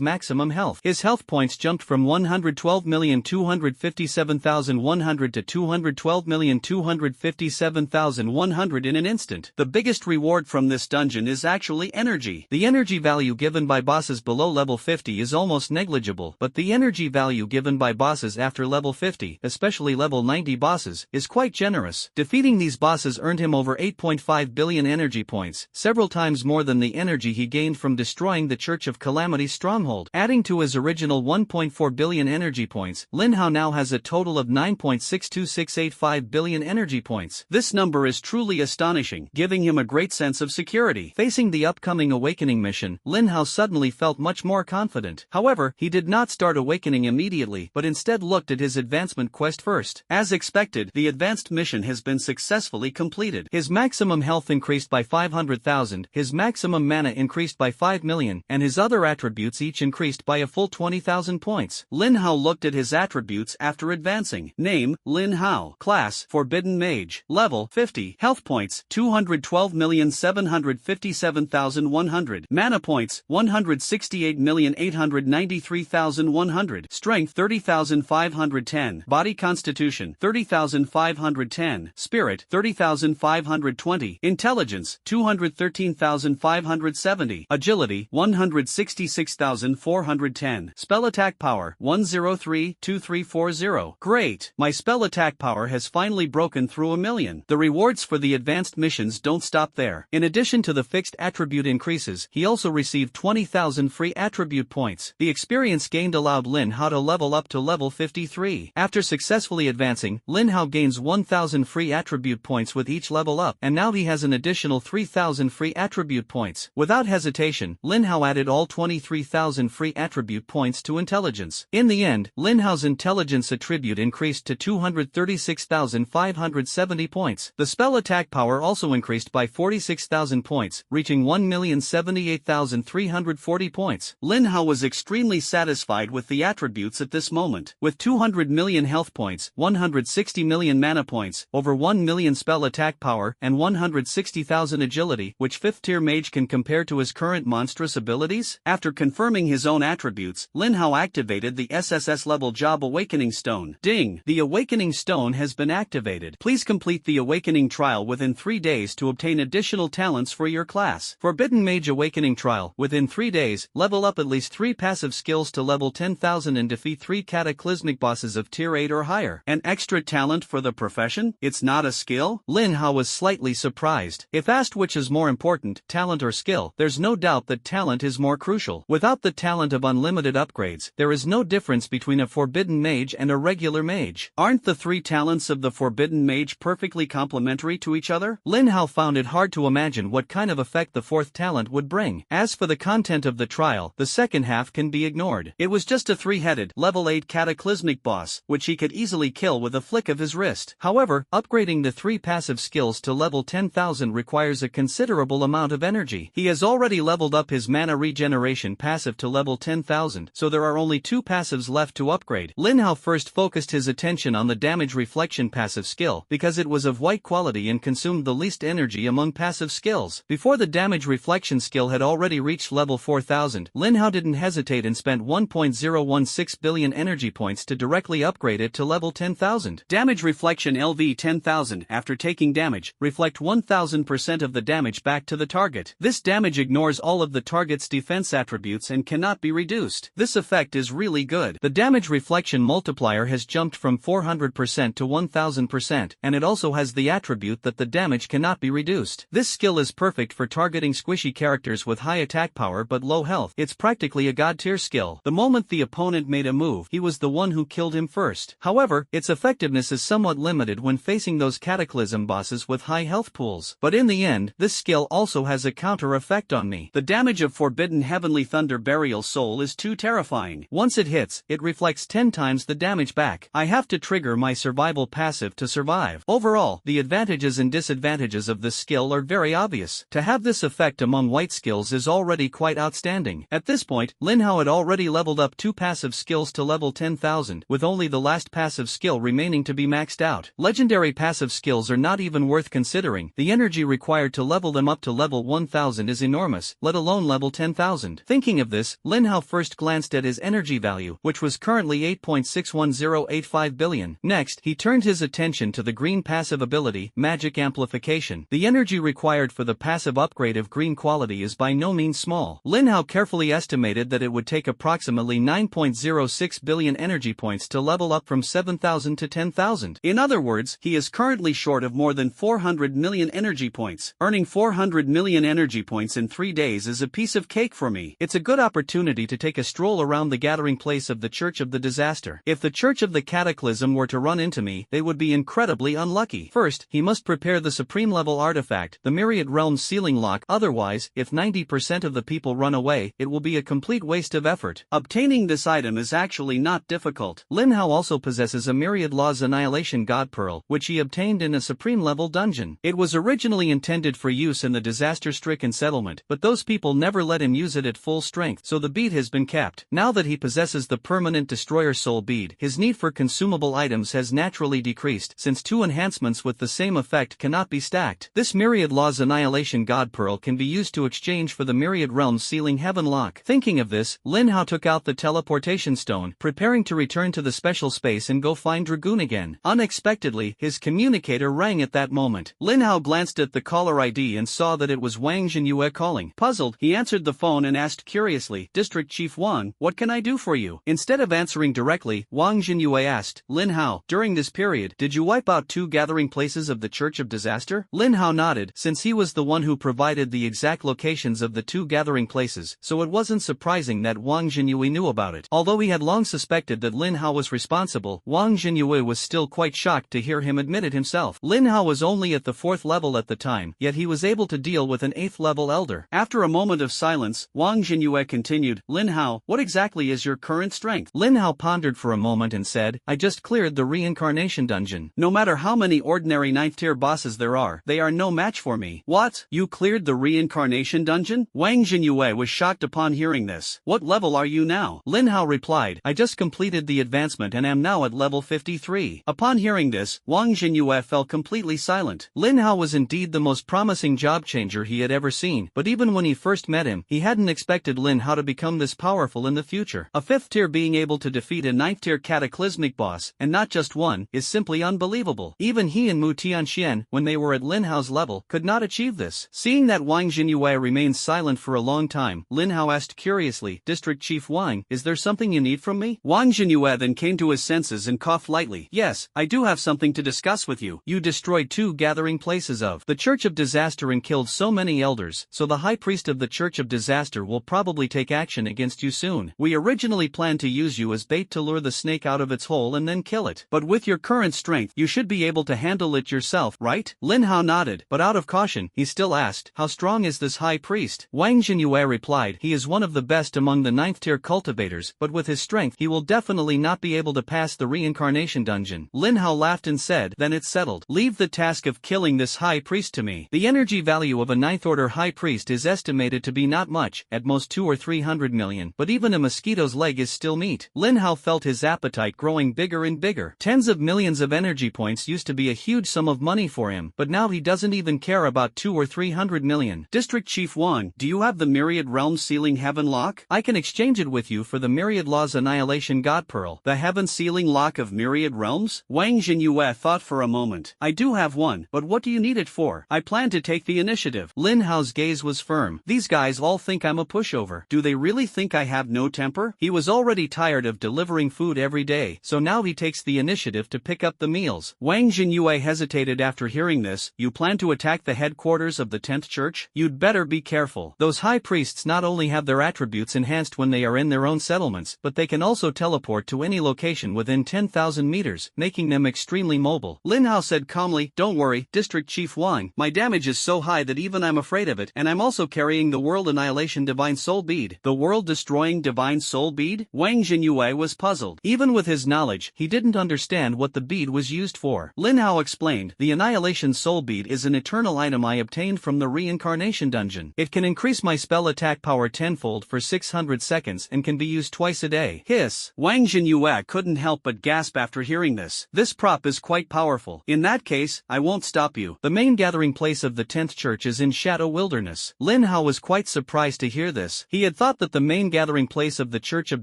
maximum health. His health points jumped from 112,257,100 to 212,257,100 in an instant. The biggest reward from this dungeon is actually energy. The energy value given by bosses below level 50 is almost negligible, but the energy value given by bosses after level 50, especially level 90 bosses, is quite generous. Defeating these bosses earned him over 8.5 billion energy points, several times more than the energy he gained from destroying the Church of Calamity's stronghold. Adding to his original 1.4 billion energy points, Lin Hao now has a total of 9.62685 billion energy points. This number is truly astonishing, giving him a great sense of security. Facing the upcoming awakening mission, Lin Hao suddenly felt much more confident. However, he did not start awakening immediately, but instead looked at his advancement quest first. As expected, the advanced mission has been successfully completed. His maximum health increased by 500,000, his maximum mana increased by 5 million, and his other attributes each increased by a full 20,000 points. Lin Hao looked at his attributes after advancing. Name, Lin Hao. Class, Forbidden Mage. Level, 50. Health points, 212,757,100. Mana points, 168,893,100. Strength, 30,510. Body Constitution, 30,510. Spirit, 30,520. Intelligence, 213,570. Agility, 166,410. Spell attack power, 103,2340. Great! My spell attack power has finally broken through 1,000,000. The rewards for the advanced missions don't stop there. In addition to the fixed attribute increases, he also received 20,000 free attribute points. The experience gained allowed Lin Hao to level up to level 53. After successfully advancing, Lin Hao gains 1,000 free attribute points with each level up, and now he has an additional 3,000 free attribute points. Without hesitation, Lin Hao added all 23,000 free attribute points to intelligence. In the end, Lin Hao's intelligence attribute increased to 236,570 points. The spell attack power also increased by 46,000 points, reaching 1,078,340 points. Lin Hao was extremely satisfied with the attributes at this moment. With 200 million health points, 160 million mana points, over 1 million spell attack power, and 160,000 agility, which 5th tier mage can compare to his current monstrous abilities? After confirming his own attributes, Lin Hao activated the SSS level Job Awakening Stone. Ding! The Awakening Stone has been activated. Please complete the Awakening Trial within 3 days to obtain additional talents for your class. Forbidden Mage Awakening Trial. Within 3 days, level up at least 3 passive skills to level 10,000 and defeat 3 cataclysmic bosses of tier 8 or higher. An extra talent for the profession? It's not a skill? Lin Hao was slightly surprised. If asked which is more important, talent or skill, there's no doubt that talent is more crucial. Without the talent of unlimited upgrades, there is no difference between a forbidden mage and a regular mage. Aren't the 3 talents of the forbidden mage perfectly complementary to each other? Lin Hao found it hard to imagine what kind of effect the 4th talent would bring. As for the content of the trial, the second half can be ignored. It was just a 3-headed, level 8 cataclysmic boss, which he could easily kill with a flick of his wrist. However, upgrading the 3 passive skills to level 10,000 requires a considerable amount of energy. He has already leveled up his mana regeneration passive to level 10,000, so there are only 2 passives left to upgrade. Lin Hao first focused his attention on the damage reflection passive skill, because it was of white quality and consumed the least energy among passive skills. skills. Before the damage reflection skill had already reached level 4000, Lin Hao didn't hesitate and spent 1.016 billion energy points to directly upgrade it to level 10,000. Damage reflection LV 10,000. After taking damage, reflect 1000% of the damage back to the target. This damage ignores all of the target's defense attributes and cannot be reduced. This effect is really good. The damage reflection multiplier has jumped from 400% to 1000%, and it also has the attribute that the damage cannot be reduced. This skill is perfect for targeting squishy characters with high attack power but low health. It's practically a god tier skill. The moment the opponent made a move, he was the one who killed him first. However, its effectiveness is somewhat limited when facing those cataclysm bosses with high health pools. But in the end, this skill also has a counter effect on me. The damage of Forbidden Heavenly Thunder Burial Soul is too terrifying. Once it hits, it reflects 10 times the damage back. I have to trigger my survival passive to survive. Overall, the advantages and disadvantages of this skill are very obvious. To have this effect among white skills is already quite outstanding. At this point, Lin Hao had already leveled up 2 passive skills to level 10,000, with only the last passive skill remaining to be maxed out. Legendary passive skills are not even worth considering. The energy required to level them up to level 1000 is enormous, let alone level 10,000. Thinking of this, Lin Hao first glanced at his energy value, which was currently 8.61085 billion. Next, he turned his attention to the green passive ability, Magic Amplification. The energy required for the passive upgrade of green quality is by no means small. Lin Hao carefully estimated that it would take approximately 9.06 billion energy points to level up from 7,000 to 10,000. In other words, he is currently short of more than 400 million energy points. Earning 400 million energy points in 3 days is a piece of cake for me. It's a good opportunity to take a stroll around the gathering place of the Church of the Disaster. If the Church of the Cataclysm were to run into me, they would be incredibly unlucky. First, he must prepare the supreme level artifact, the Myriad Realms Sealing Lock. Otherwise, if 90% of the people run away, it will be a complete waste of effort. Obtaining this item is actually not difficult. Lin Hao also possesses a Myriad Laws Annihilation God Pearl, which he obtained in a supreme level dungeon. It was originally intended for use in the disaster-stricken settlement, but those people never let him use it at full strength, so the bead has been kept. Now that he possesses the permanent Destroyer Soul bead, his need for consumable items has naturally decreased, since 2 enhancements with the same effect cannot be stacked. This Myriad Laws Annihilation God Pearl can be used to exchange for the Myriad Realms Sealing Heaven Lock. Thinking of this, Lin Hao took out the teleportation stone, preparing to return to the special space and go find Dragoon again. Unexpectedly, his communicator rang at that moment. Lin Hao glanced at the caller ID and saw that it was Wang Jinyue calling. Puzzled, he answered the phone and asked curiously, "District Chief Wang, what can I do for you?" Instead of answering directly, Wang Jinyue asked, "Lin Hao, during this period, did you wipe out 2 gathering places of the Church of Disaster?" Lin Hao nodded, since he was the one who provided the exact locations of the 2 gathering places, so it wasn't surprising that Wang Jinyue knew about it. Although he had long suspected that Lin Hao was responsible, Wang Jinyue was still quite shocked to hear him admit it himself. Lin Hao was only at the 4th level at the time, yet he was able to deal with an 8th level elder. After a moment of silence, Wang Jinyue continued, "Lin Hao, what exactly is your current strength?" Lin Hao pondered for a moment and said, "I just cleared the reincarnation dungeon. No matter how many ordinary 9th tier bosses there are, they are no match for me." "What? You cleared the reincarnation dungeon?" Wang Jinyue was shocked upon hearing this. "What level are you now?" Lin Hao replied, "I just completed the advancement and am now at level 53. Upon hearing this, Wang Jinyue fell completely silent. Lin Hao was indeed the most promising job changer he had ever seen, but even when he first met him, he hadn't expected Lin Hao to become this powerful in the future. A 5th tier being able to defeat a 9th tier cataclysmic boss, and not just one, is simply unbelievable. Even he and Mu Tianxian, when they were at Lin Hao's level, could not achieve this. Seeing that Wang Jinyue remained silent for a long time, Lin Hao asked curiously, "District Chief Wang, is there something you need from me?" Wang Jinyue then came to his senses and coughed lightly. "Yes, I do have something to discuss with you. You destroyed 2 gathering places of the Church of Disaster and killed so many elders, so the High Priest of the Church of Disaster will probably take action against you soon. We originally planned to use you as bait to lure the snake out of its hole and then kill it. But with your current strength, you should be able to handle it yourself, right?" Lin Hao nodded, but out of caution, he still asked, "How strong is this High Priest?" Wang Jinyue replied, "He is one of the best among the 9th tier cultivators, but with his strength, he will definitely not be able to pass the reincarnation dungeon." Lin Hao laughed and said, "Then it's settled. Leave the task of killing this High Priest to me." The energy value of a 9th order High Priest is estimated to be not much, at most 200 or 300 million, but even a mosquito's leg is still meat. Lin Hao felt his appetite growing bigger and bigger. Tens of millions of energy points used to be a huge sum of money for him, but now he doesn't even care about about 2 or 300 million. District Chief Wang, do you have the Myriad Realm Sealing Heaven Lock? I can exchange it with you for the Myriad Laws Annihilation God Pearl. The Heaven Sealing Lock of Myriad Realms? Wang Jinyue thought for a moment. I do have one, but what do you need it for? I plan to take the initiative. Lin Hao's gaze was firm. These guys all think I'm a pushover. Do they really think I have no temper? He was already tired of delivering food every day, so now he takes the initiative to pick up the meals. Wang Jinyue hesitated after hearing this. You plan to attack the headquarters of the 10th Church? You'd better be careful. Those high priests not only have their attributes enhanced when they are in their own settlements, but they can also teleport to any location within 10,000 meters, making them extremely mobile. Lin Hao said calmly, don't worry, District Chief Wang, my damage is so high that even I'm afraid of it, and I'm also carrying the World Annihilation Divine Soul Bead. The World-Destroying Divine Soul Bead? Wang Jinyue was puzzled. Even with his knowledge, he didn't understand what the bead was used for. Lin Hao explained, the Annihilation Soul Bead is an eternal item I obtained from the Reincarnation Dungeon. It can increase my spell attack power tenfold for 600 seconds and can be used twice a day. Hiss. Wang Jinyue couldn't help but gasp after hearing this. This prop is quite powerful. In that case, I won't stop you. The main gathering place of the 10th Church is in Shadow Wilderness. Lin Hao was quite surprised to hear this. He had thought that the main gathering place of the Church of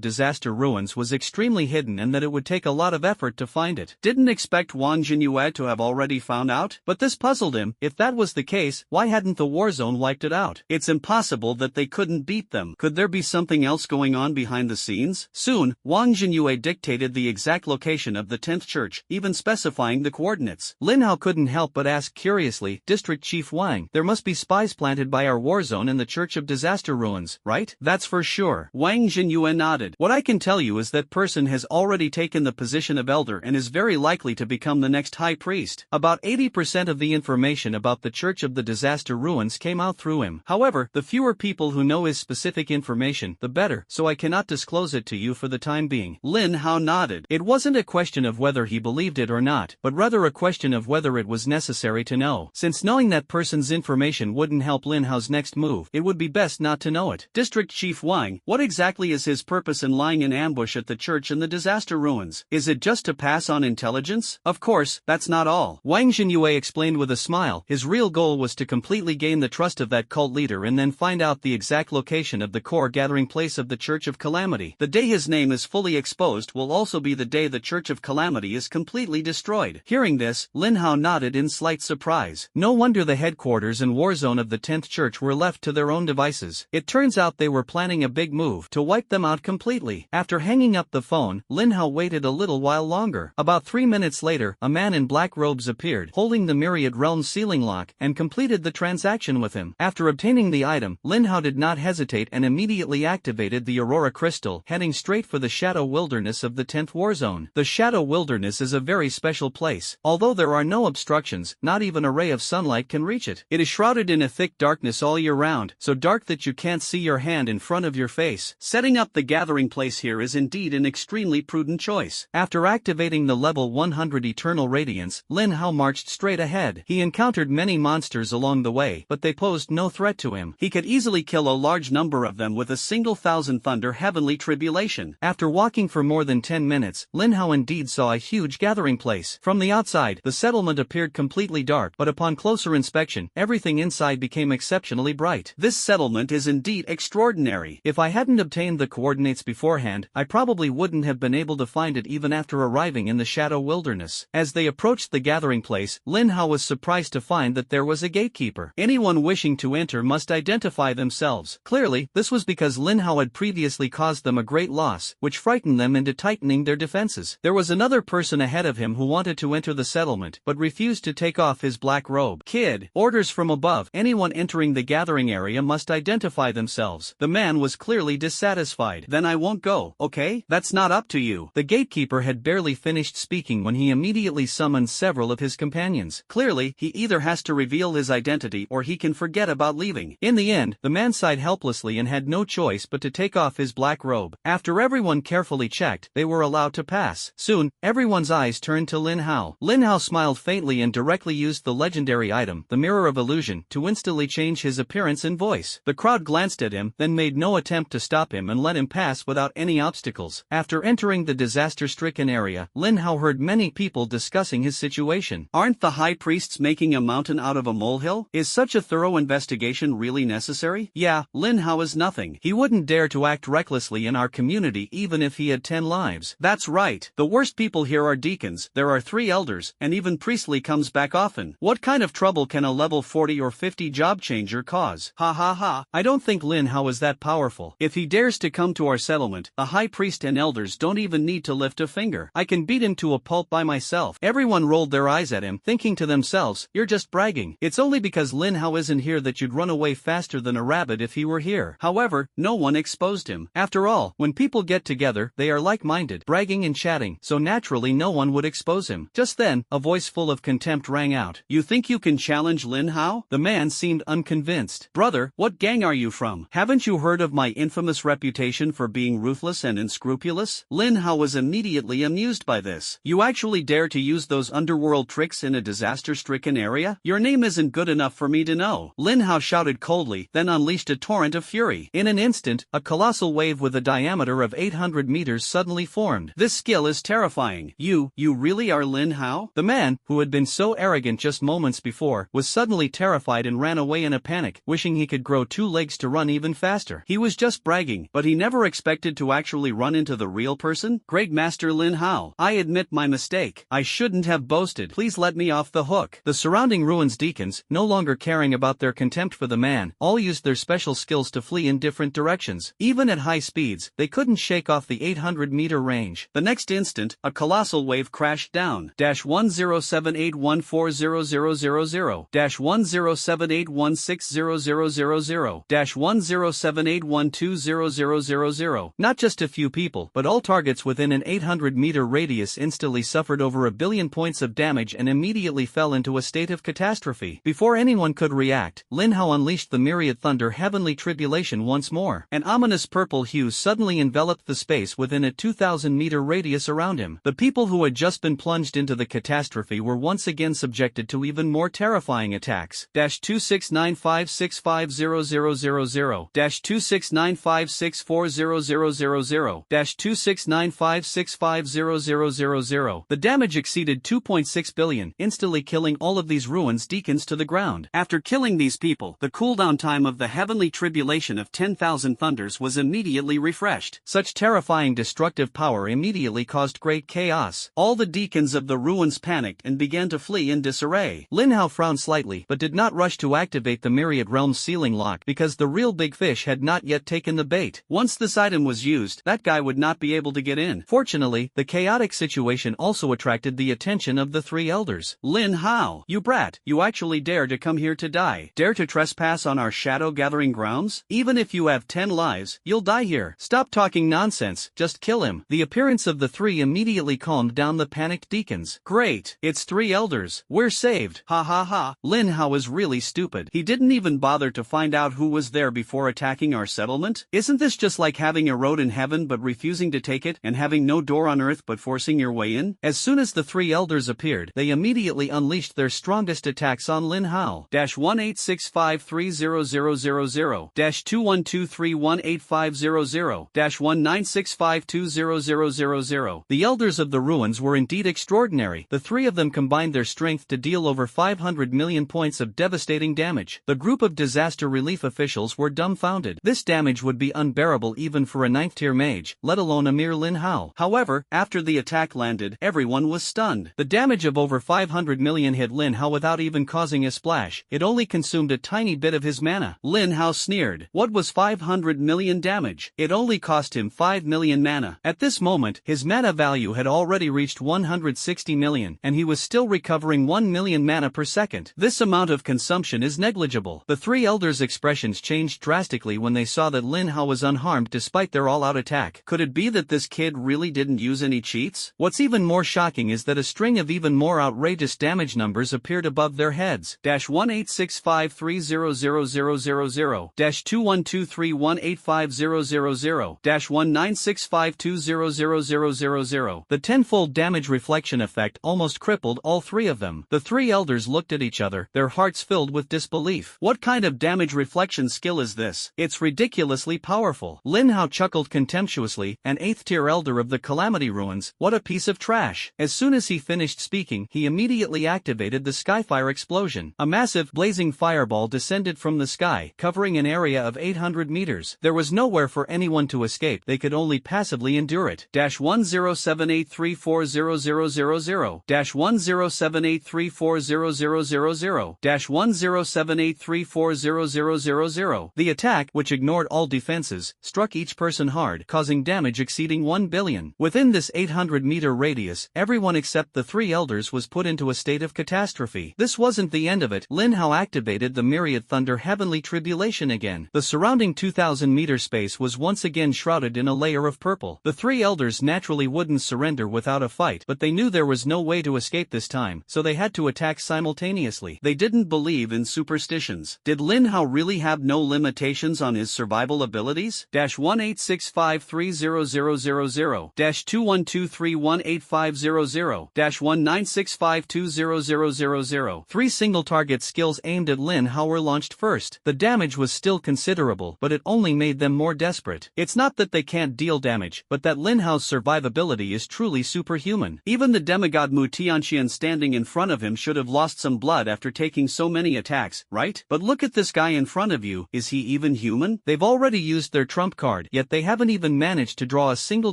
Disaster Ruins was extremely hidden and that it would take a lot of effort to find it. Didn't expect Wang Jinyue to have already found out, but this puzzled him. If that was the case, why hadn't the war zone wiped it out? It's impossible that they couldn't beat them. Could there be something else going on behind the scenes? Soon, Wang Jinyue dictated the exact location of the 10th Church, even specifying the coordinates. Lin Hao couldn't help but ask curiously, District Chief Wang, there must be spies planted by our war zone in the Church of Disaster Ruins, right? That's for sure. Wang Jinyue nodded. What I can tell you is that person has already taken the position of elder and is very likely to become the next high priest. About 80% of the information about the Church of the Disaster Ruins came out through him. However, the fewer people who know his specific information, the better, so I cannot disclose it to you for the time being. Lin Hao nodded. It wasn't a question of whether he believed it or not, but rather a question of whether it was necessary to know. Since knowing that person's information wouldn't help Lin Hao's next move, it would be best not to know it. District Chief Wang, what exactly is his purpose in lying in ambush at the church in the disaster ruins? Is it just to pass on intelligence? Of course, that's not all. Wang Jinyue explained with a smile. His real goal was to completely gain the trust of that cult leader and then find out the exact location of the core gathering place of the Church of Calamity. The day his name is fully exposed will also be the day the Church of Calamity is completely destroyed. Hearing this, Lin Hao nodded in slight surprise. No wonder the headquarters and war zone of the 10th Church were left to their own devices. It turns out they were planning a big move to wipe them out completely. After hanging up the phone, Lin Hao waited a little while longer. About 3 minutes later, a man in black robes appeared, holding the Myriad Realm sealing lock, and completed the transaction with him. After obtaining the item, Lin Hao did not hesitate and immediately activated the Aurora Crystal, heading straight for the Shadow Wilderness of the 10th War Zone. The Shadow Wilderness is a very special place. Although there are no obstructions, not even a ray of sunlight can reach it. It is shrouded in a thick darkness all year round, so dark that you can't see your hand in front of your face. Setting up the gathering place here is indeed an extremely prudent choice. After activating the level 100 Eternal Radiance, Lin Hao marched straight ahead. He encountered many monsters along the way, but they posed no threat to him. He could easily kill a large number of them with a single Thousand Thunder Heavenly Tribulation. After walking for more than 10 minutes, Lin Hao indeed saw a huge gathering place. From the outside, the settlement appeared completely dark, but upon closer inspection, everything inside became exceptionally bright. This settlement is indeed extraordinary. If I hadn't obtained the coordinates beforehand, I probably wouldn't have been able to find it even after arriving in the Shadow Wilderness. As they approached the gathering place, Lin Hao was surprised to find that there was a gatekeeper. Anyone wishing to enter must identify themselves. Clearly, this was because Lin Hao had previously caused them a great loss, which frightened them into tightening their defenses. There was another person ahead of him who wanted to enter the settlement, but refused to take off his black robe. Kid, orders from above. Anyone entering the gathering area must identify themselves. The man was clearly dissatisfied. Then I won't go, okay? That's not up to you. The gatekeeper had barely finished speaking when he immediately summoned several of his companions. Clearly, he either has to reveal his identity or he can forget about leaving. In the end, the man sighed helplessly and had no choice but to take off his black robe. After everyone carefully checked, they were allowed to pass. Soon, everyone's eyes turned to Lin Hao. Lin Hao smiled faintly and directly used the legendary item, the Mirror of Illusion, to instantly change his appearance and voice. The crowd glanced at him, then made no attempt to stop him and let him pass without any obstacles. After entering the disaster-stricken area, Lin Hao heard many people discussing his situation. Aren't the high priests making a mountain out of a a molehill? Is such a thorough investigation really necessary? Yeah, Lin Hao is nothing. He wouldn't dare to act recklessly in our community even if he had 10 lives. That's right. The worst people here are deacons, there are 3 elders, and even Priestley comes back often. What kind of trouble can a level 40 or 50 job changer cause? Ha ha ha. I don't think Lin Hao is that powerful. If he dares to come to our settlement, the high priest and elders don't even need to lift a finger. I can beat him to a pulp by myself. Everyone rolled their eyes at him, thinking to themselves, you're just bragging. It's only because Lin Hao isn't here that you'd run away faster than a rabbit if he were here. However, no one exposed him. After all, when people get together, they are like-minded, bragging and chatting, so naturally no one would expose him. Just then, a voice full of contempt rang out. You think you can challenge Lin Hao? The man seemed unconvinced. Brother, what gang are you from? Haven't you heard of my infamous reputation for being ruthless and unscrupulous? Lin Hao was immediately amused by this. You actually dare to use those underworld tricks in a disaster-stricken area? Your name isn't good enough for me to know. Lin Hao shouted coldly, then unleashed a torrent of fury. In an instant, a colossal wave with a diameter of 800 meters suddenly formed. This skill is terrifying. You really are Lin Hao? The man, who had been so arrogant just moments before, was suddenly terrified and ran away in a panic, wishing he could grow 2 legs to run even faster. He was just bragging, but he never expected to actually run into the real person. Great Master Lin Hao, I admit my mistake. I shouldn't have boasted. Please let me off the hook. The surrounding ruins deacons, no longer caring about their contempt for the man, all used their special skills to flee in different directions. Even at high speeds, they couldn't shake off the 800-meter range. The next instant, a colossal wave crashed down. -1078140000, -1078160000, -1078120000. Not just a few people, but all targets within an 800-meter radius instantly suffered over 1 billion points of damage and immediately fell into a state of catastrophe. Before anyone could react, Lin Hao unleashed the myriad thunder heavenly tribulation once more. An ominous purple hue suddenly enveloped the space within a 2,000-meter radius around him. The people who had just been plunged into the catastrophe were once again subjected to even more terrifying attacks. -269565000, -269564000, -269565000. The damage exceeded 2.6 billion, instantly killing all of these ruins deacons to the ground. After killing these people, the cooldown time of the heavenly tribulation of 10,000 thunders was immediately refreshed. Such terrifying destructive power immediately caused great chaos. All the deacons of the ruins panicked and began to flee in disarray. Lin Hao frowned slightly but did not rush to activate the Myriad Realm's sealing lock because the real big fish had not yet taken the bait. Once this item was used, that guy would not be able to get in. Fortunately, the chaotic situation also attracted the attention of the 3 elders. Lin Hao, you brat, you actually dare to come here to die? Dare to trespass on our shadow-gathering grounds? Even if you have 10 lives, you'll die here. Stop talking nonsense, just kill him. The appearance of the 3 immediately calmed down the panicked deacons. Great, it's 3 elders. We're saved. Ha ha ha. Lin Hao is really stupid. He didn't even bother to find out who was there before attacking our settlement. Isn't this just like having a road in heaven but refusing to take it, and having no door on earth but forcing your way in? As soon as the 3 elders appeared, they immediately unleashed their strongest attacks on Lin Hao. -186530000, -2123185000, -196520000. The elders of the ruins were indeed extraordinary. The 3 of them combined their strength to deal over 500 million points of devastating damage. The group of disaster relief officials were dumbfounded. This damage would be unbearable even for a 9th-tier mage, let alone a mere Lin Hao. However, after the attack landed, everyone was stunned. The damage of over 500 million hit Lin Hao without even causing a splash. It only consumed a tiny bit of his mana. Lin Hao sneered. What was 500 million damage? It only cost him 5 million mana. At this moment, his mana value had already reached 160 million, and he was still recovering 1 million mana per second. This amount of consumption is negligible. The 3 elders' expressions changed drastically when they saw that Lin Hao was unharmed despite their all-out attack. Could it be that this kid really didn't use any cheats? What's even more shocking is that a string of even more outrageous damage numbers appeared above their heads. -186530000, -21231850000, -19652000000. The tenfold damage reflection effect almost crippled all 3 of them. The 3 elders looked at each other, their hearts filled with disbelief. What kind of damage reflection skill is this? It's ridiculously powerful. Lin Hao chuckled contemptuously, an 8th-tier elder of the Calamity Ruins. What a piece of trash. As soon as he finished speaking, he immediately activated the Skyfire explosion. explosion. A massive, blazing fireball descended from the sky, covering an area of 800 meters. There was nowhere for anyone to escape, they could only passively endure it. 1078340000 1078340000 1078340000. The attack, which ignored all defenses, struck each person hard, causing damage exceeding 1 billion. Within this 800-meter radius, everyone except the three elders was put into a state of catastrophe. This wasn't the end of it. Lin Hao activated the myriad thunder heavenly tribulation again. The surrounding 2,000-meter space was once again shrouded in a layer of purple. The three elders naturally wouldn't surrender without a fight, but they knew there was no way to escape this time, so they had to attack simultaneously. They didn't believe in superstitions. Did Lin Hao really have no limitations on his survival abilities? 186530000 21231850 196520000. Three single-target skills aimed at Lin Hao were launched first. The damage was still considerable, but it only made them more desperate. It's not that they can't deal damage, but that Lin Hao's survivability is truly superhuman. Even the demigod Mu Tianxian standing in front of him should have lost some blood after taking so many attacks, right? But look at this guy in front of you, is he even human? They've already used their trump card, yet they haven't even managed to draw a single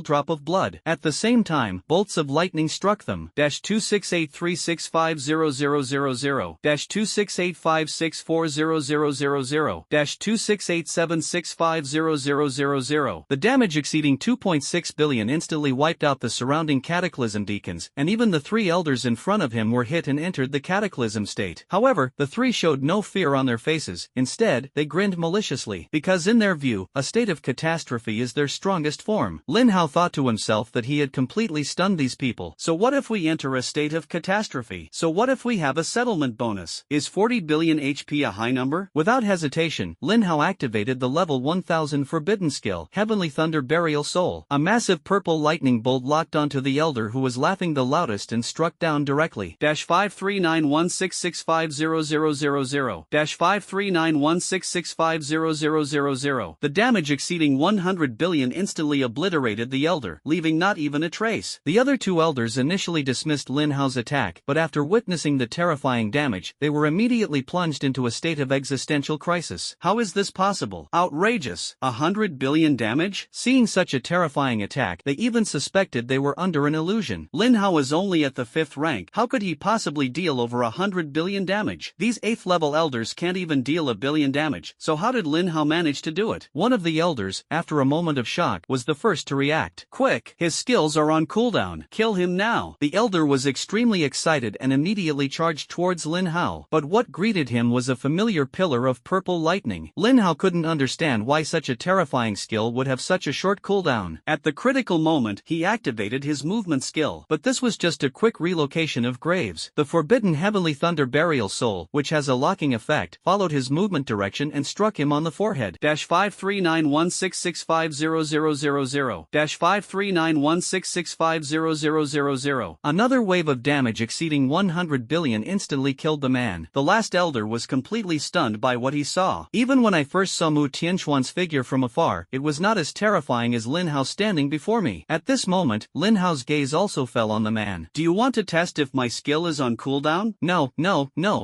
drop of blood. At the same time, bolts of lightning struck them. 268365000 268564000 268765000. The damage exceeding 2.6 billion instantly wiped out the surrounding cataclysm deacons, and even the three elders in front of him were hit and entered the cataclysm state. However, the three showed no fear on their faces. Instead, they grinned maliciously, because in their view, a state of catastrophe is their strongest form. Lin Hao thought to himself that he had completely stunned these people. So what if we enter a state of catastrophe? So what if we have a settlement bonus? Is 40 billion HP a high number? Without hesitation, Lin Hao activated the level 1000 forbidden skill, Heavenly Thunder Burial Soul. A massive purple lightning bolt locked onto the elder who was laughing the loudest and struck down directly. 53916650000 53916650000. The damage exceeding 100 billion instantly obliterated the elder, leaving not even a trace. The other two elders initially dismissed Lin Hao's attack, but after witnessing the terrifying damage, they were immediately plunged into a state of existential crisis. How is this possible? Outrageous. 100 billion damage? Seeing such a terrifying attack, they even suspected they were under an illusion. Lin Hao was only at the 5th rank. How could he possibly deal over 100 billion damage? These 8th level elders can't even deal a billion damage, so how did Lin Hao manage to do it? One of the elders, after a moment of shock, was the first to react. Quick! His skills are on cooldown. Kill him now! The elder was extremely excited and immediately charged towards Lin Hao, but what greeted him was a familiar pillar of purple lightning. Lin Hao couldn't understand why such a terrifying skill would have such a short cooldown. At the critical moment, he activated his movement skill, but this was just a quick relocation of graves. The forbidden Heavenly Thunder Burial Soul, which has a locking effect, followed his movement direction and struck him on the forehead. 53916650000 53916650000. Another wave of damage exceeding 100 billion instantly killed the man. The last elder was completely stunned by what he saw. Even when I first saw Mu Tianxuan's figure from afar, it was not as terrifying as Lin Hao standing before me. At this moment, Lin Hao's gaze also fell on the man. Do you want to test if my skill is on cooldown? No.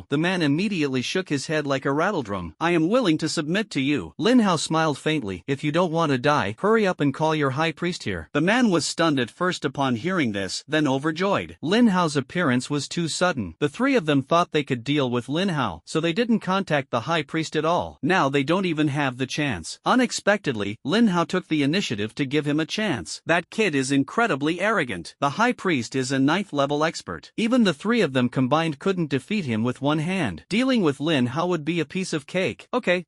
The man immediately shook his head like a rattledrum. I am willing to submit to you. Lin Hao smiled faintly. If you don't want to die, hurry up and call your high priest here. The man was stunned at first upon hearing this, then overjoyed. Lin Hao's appearance was too sudden. The three of them thought they could deal with Lin Hao, so they didn't contact the high priest at all. Now they don't even have the chance. Unexpectedly, Lin Hao took the initiative to give him a chance. That kid is incredibly arrogant. The high priest is a 9th level expert. Even the three of them combined couldn't defeat him with one hand. Dealing with Lin Hao would be a piece of cake. Okay,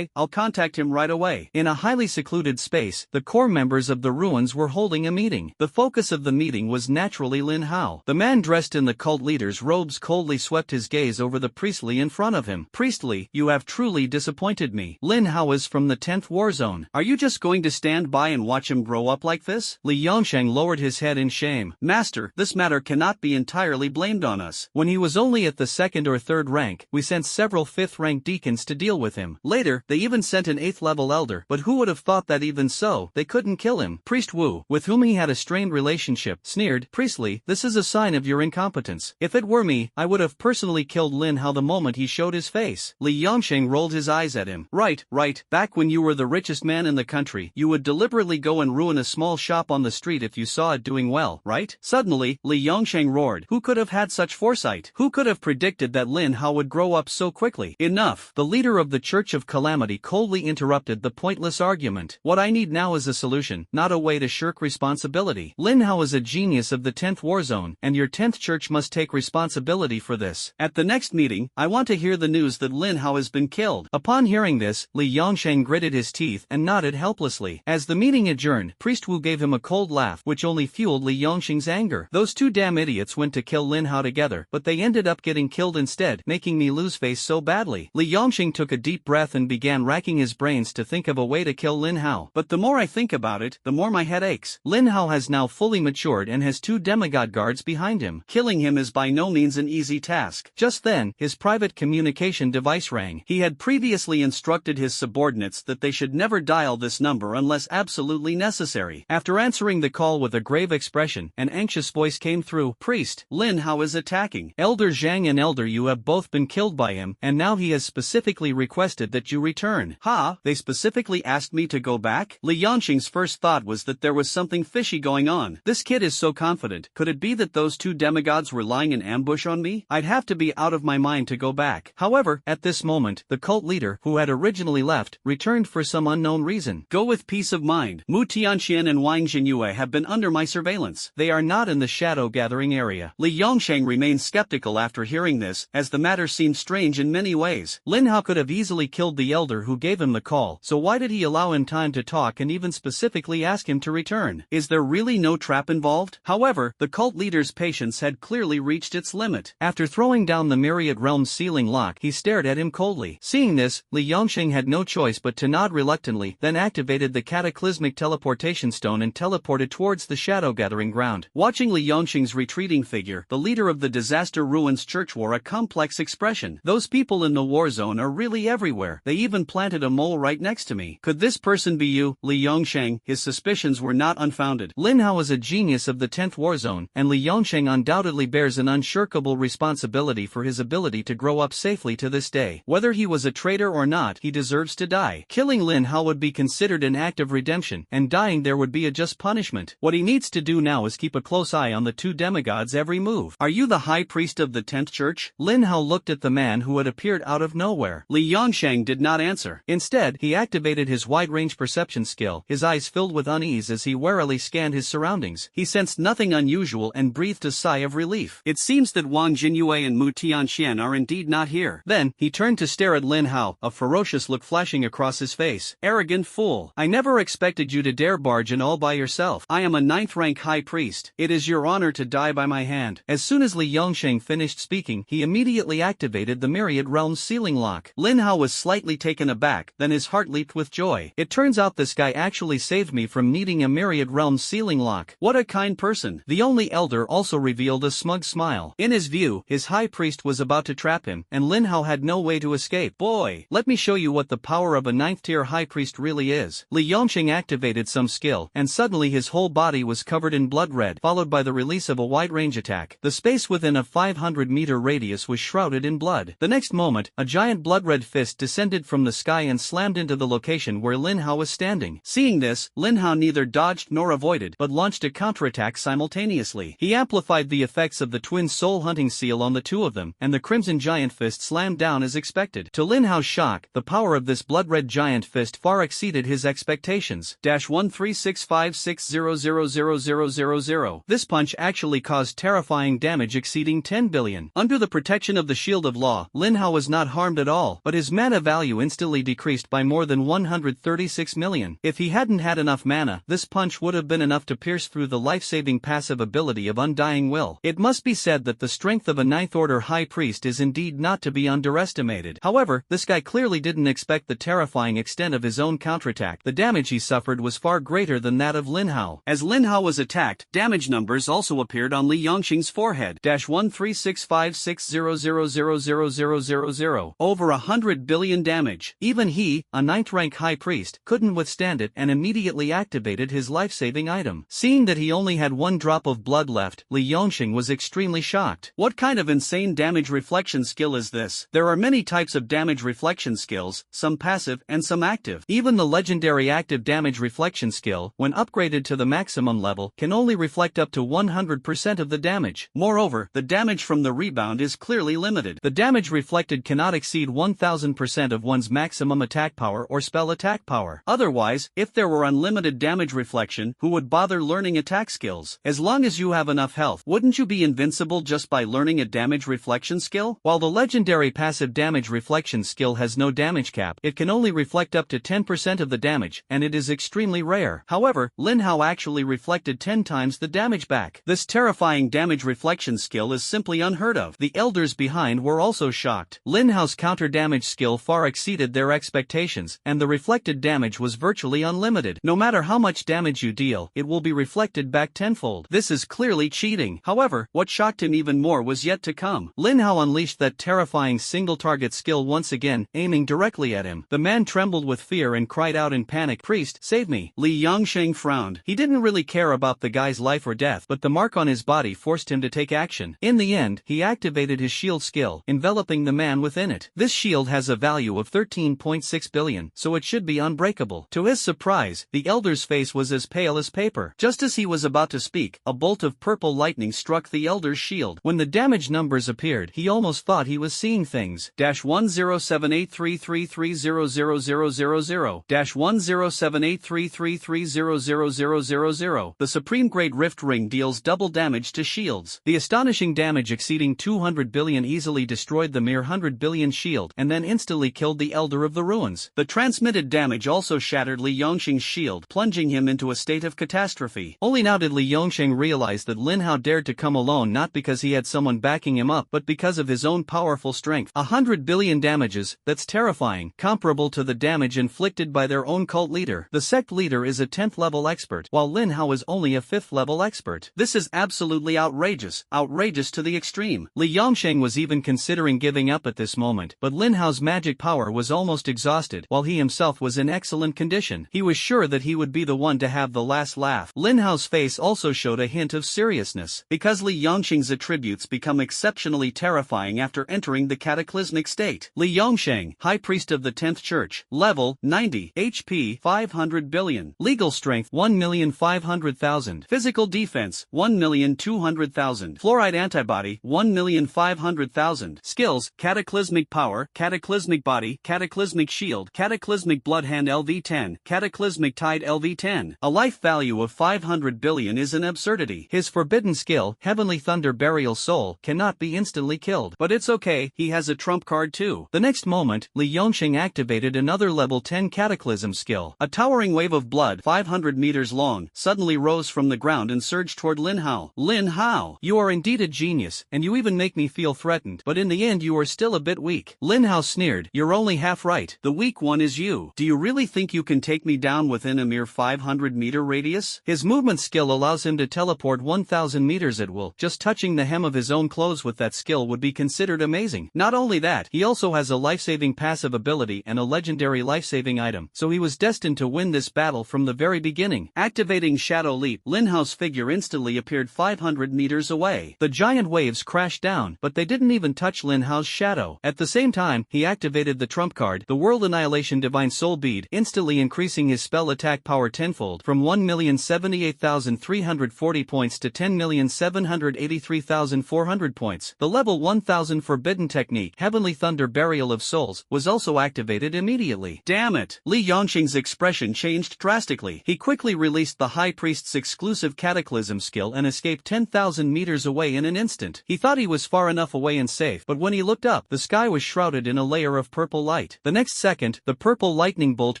I'll contact him right away. In a highly secluded space, the core members of the ruins were holding a meeting. The focus of the meeting was naturally Lin Hao. The man dressed in the cult leader's robes coldly swept his gaze over the priestly in front of him. Priestly, you have truly disappointed me. Lin Hao is from the 10th war zone. Are you just going to stand by and watch him grow up like this? Li Yongsheng lowered his head in shame. Master, this matter cannot be entirely blamed on us. When he was only at the 2nd or 3rd rank, we sent several 5th rank deacons to deal with him. Later, they even sent an 8th level elder, but who would have thought that even so, they couldn't kill him? Priest Wu, with whom he had a strained relationship, sneered. Priestly, this is a sign of your incompetence. If it were me, I would have personally killed killed Lin Hao the moment he showed his face. Li Yongsheng rolled his eyes at him. Right. Back when you were the richest man in the country, you would deliberately go and ruin a small shop on the street if you saw it doing well, right? Suddenly, Li Yongsheng roared. Who could have had such foresight? Who could have predicted that Lin Hao would grow up so quickly? Enough. The leader of the Church of Calamity coldly interrupted the pointless argument. What I need now is a solution, not a way to shirk responsibility. Lin Hao is a genius of the 10th war zone, and your 10th church must take responsibility for this. At the next meeting, I want to hear the news that Lin Hao has been killed. Upon hearing this, Li Yongsheng gritted his teeth and nodded helplessly. As the meeting adjourned, Priest Wu gave him a cold laugh, which only fueled Li Yongsheng's anger. Those two damn idiots went to kill Lin Hao together, but they ended up getting killed instead, making me lose face so badly. Li Yongsheng took a deep breath and began racking his brains to think of a way to kill Lin Hao. But the more I think about it, the more my head aches. Lin Hao has now fully matured and has 2 demigod guards behind him. Killing him is by no means an easy task. Just then, his private communication device rang. He had previously instructed his subordinates that they should never dial this number unless absolutely necessary. After answering the call with a grave expression, an anxious voice came through. Priest, Lin Hao is attacking. Elder Zhang and Elder Yu have both been killed by him, and now he has specifically requested that you return. Ha, they specifically asked me to go back? Li Yongsheng's first thought was that there was something fishy going on. This kid is so confident. Could it be that those 2 demigods were lying in ambush on me? I'd have to be out of my mind to go back. However, at this moment, the cult leader, who had originally left, returned for some unknown reason. Go with peace of mind. Mu Tianxian and Wang Jinyue have been under my surveillance. They are not in the shadow gathering area. Li Yongsheng remained skeptical after hearing this, as the matter seemed strange in many ways. Lin Hao could have easily killed the elder who gave him the call, so why did he allow him time to talk and even specifically ask him to return? Is there really no trap involved? However, the cult leader's patience had clearly reached its limit. After throwing down the Myriad Realm's sealing lock, he stared at him coldly. Seeing this, Li Yongsheng had no choice but to nod reluctantly, then activated the cataclysmic teleportation stone and teleported towards the shadow gathering ground. Watching Li Yongsheng's retreating figure, the leader of the Disaster Ruins Church wore a complex expression. Those people in the war zone are really everywhere. They even planted a mole right next to me. Could this person be you, Li Yongsheng? His suspicions were not unfounded. Lin Hao is a genius of the 10th war zone, and Li Yongsheng undoubtedly bears an unshirkable responsibility for his ability to grow up safely to this day. Whether he was a traitor or not, he deserves to die. Killing Lin Hao would be considered an act of redemption, and dying there would be a just punishment. What he needs to do now is keep a close eye on the 2 demigods' every move. Are you the high priest of the 10th church? Lin Hao looked at the man who had appeared out of nowhere. Li Yongsheng did not answer. Instead, he activated his wide-range perception skill, his eyes filled with unease as he warily scanned his surroundings. He sensed nothing unusual and breathed a sigh of relief. It seems that Wang Jinyue and Mu Tianxian are indeed not here. Then, he turned to stare at Lin Hao, a ferocious look flashing across his face. Arrogant fool. I never expected you to dare barge in all by yourself. I am a 9th rank high priest. It is your honor to die by my hand. As soon as Li Yongsheng finished speaking, he immediately activated the Myriad Realm's sealing lock. Lin Hao was slightly taken aback, then his heart leaped with joy. It turns out this guy actually saved me from needing a Myriad Realm's sealing lock. What a kind person. The only elder also revealed a smug smile. In his view, his high priest was about to trap him, and Lin Hao had no way to escape. Boy, let me show you what the power of a 9th tier high priest really is. Li Yongsheng activated some skill, and suddenly his whole body was covered in blood red, followed by the release of a wide-range attack. The space within a 500-meter radius was shrouded in blood. The next moment, a giant blood-red fist descended from the sky and slammed into the location where Lin Hao was standing. Seeing this, Lin Hao neither dodged nor avoided, but launched a counterattack simultaneously. He amplified the effects of the twin soul hunting seal on the 2 of them, and the crimson giant fist slammed down as expected. To Lin Hao's shock, the power of this blood-red giant fist far exceeded his expectations. 13656000000. This punch actually caused terrifying damage exceeding 10 billion. Under the protection of the Shield of Law, Lin Hao was not harmed at all, but his mana value instantly decreased by more than 136 million. If he hadn't had enough mana, this punch would have been enough to pierce through the life-saving passive ability of Undying Will. It must be said that the strength of a 9th Order High Priest is indeed not to be underestimated. However, this guy clearly didn't expect the terrifying extent of his own counterattack. The damage he suffered was far greater than that of Lin Hao. As Lin Hao was attacked, damage numbers also appeared on Li Yongsheng's forehead. 1365600000000. Over 100 billion damage. Even he, a 9th rank high priest, couldn't withstand it and immediately activated his life-saving item. Seeing that he only had 1 drop of blood left, Li Yongsheng was extremely shocked. What kind of insane damage damage reflection skill is this. There are many types of damage reflection skills, some passive and some active. Even the legendary active damage reflection skill, when upgraded to the maximum level, can only reflect up to 100% of the damage. Moreover, the damage from the rebound is clearly limited. The damage reflected cannot exceed 1000% of one's maximum attack power or spell attack power. Otherwise, if there were unlimited damage reflection, who would bother learning attack skills? As long as you have enough health, wouldn't you be invincible just by learning a damage reflection skill? While the legendary passive damage reflection skill has no damage cap, it can only reflect up to 10% of the damage, and it is extremely rare. However, Lin Hao actually reflected 10 times the damage back. This terrifying damage reflection skill is simply unheard of. The elders behind were also shocked. Lin Hao's counter damage skill far exceeded their expectations, and the reflected damage was virtually unlimited. No matter how much damage you deal, it will be reflected back tenfold. This is clearly cheating. However, what shocked him even more was yet to come. Lin Hao unleashed that terrifying single-target skill once again, aiming directly at him. The man trembled with fear and cried out in panic, "Priest, save me!" Li Yongsheng frowned. He didn't really care about the guy's life or death, but the mark on his body forced him to take action. In the end, he activated his shield skill, enveloping the man within it. This shield has a value of 13.6 billion, so it should be unbreakable. To his surprise, the elder's face was as pale as paper. Just as he was about to speak, a bolt of purple lightning struck the elder's shield. When the damage numbers appeared, he almost thought he was seeing things. -107833300000 -107833300000. The Supreme Great Rift Ring deals double damage to shields. The astonishing damage exceeding 200 billion easily destroyed the mere 100 billion shield and then instantly killed the Elder of the Ruins. The transmitted damage also shattered Li Yongsheng's shield, plunging him into a state of catastrophe. Only now did Li Yongsheng realize that Lin Hao dared to come alone not because he had someone backing him up but because of his own powerful strength. 100 billion damages, that's terrifying, comparable to the damage inflicted by their own cult leader. The sect leader is a 10th level expert, while Lin Hao is only a 5th level expert. This is absolutely outrageous to the extreme. Li Yongsheng was even considering giving up at this moment, but Lin Hao's magic power was almost exhausted, while he himself was in excellent condition. He was sure that he would be the one to have the last laugh. Lin Hao's face also showed a hint of seriousness, because Li Yongsheng's attributes become exceptionally terrifying after entering the cataclysmic state. Li Yongsheng, High Priest of the 10th Church, level 90, HP 500 billion, legal strength 1,500,000, physical defense 1,200,000, fluoride antibody 1,500,000, skills, cataclysmic power, cataclysmic body, cataclysmic shield, cataclysmic bloodhand LV10, cataclysmic tide LV10. A life value of 500 billion is an absurdity. His forbidden skill, Heavenly Thunder Burial Soul, cannot be instantly killed. But it's okay, he has a trump card too. The next moment, Li Yongsheng activated another level 10 cataclysm skill. A towering wave of blood, 500 meters long, suddenly rose from the ground and surged toward Lin Hao. Lin Hao, you are indeed a genius, and you even make me feel threatened, but in the end you are still a bit weak. Lin Hao sneered, you're only half right. The weak one is you. Do you really think you can take me down within a mere 500-meter radius? His movement skill allows him to teleport 1,000 meters at will. Just touching the hem of his own clothes with that skill would be considered amazing. Not only that, he also has a life-saving passive ability and a legendary life-saving item, so he was destined to win this battle from the very beginning. Activating Shadow Leap, Lin Hao's figure instantly appeared 500 meters away. The giant waves crashed down, but they didn't even touch Lin Hao's shadow. At the same time, he activated the trump card, the World Annihilation Divine Soul Bead, instantly increasing his spell attack power tenfold, from 1,078,340 points to 10,783,400 points. The level 1000 forbidden technique, Heavenly Thunder Burial of Souls, was also activated immediately. Damn it! Li Yongsheng's expression changed drastically. He quickly released the High Priest's exclusive Cataclysm skill and escaped 10,000 meters away in an instant. He thought he was far enough away and safe, but when he looked up, the sky was shrouded in a layer of purple light. The next second, the purple lightning bolt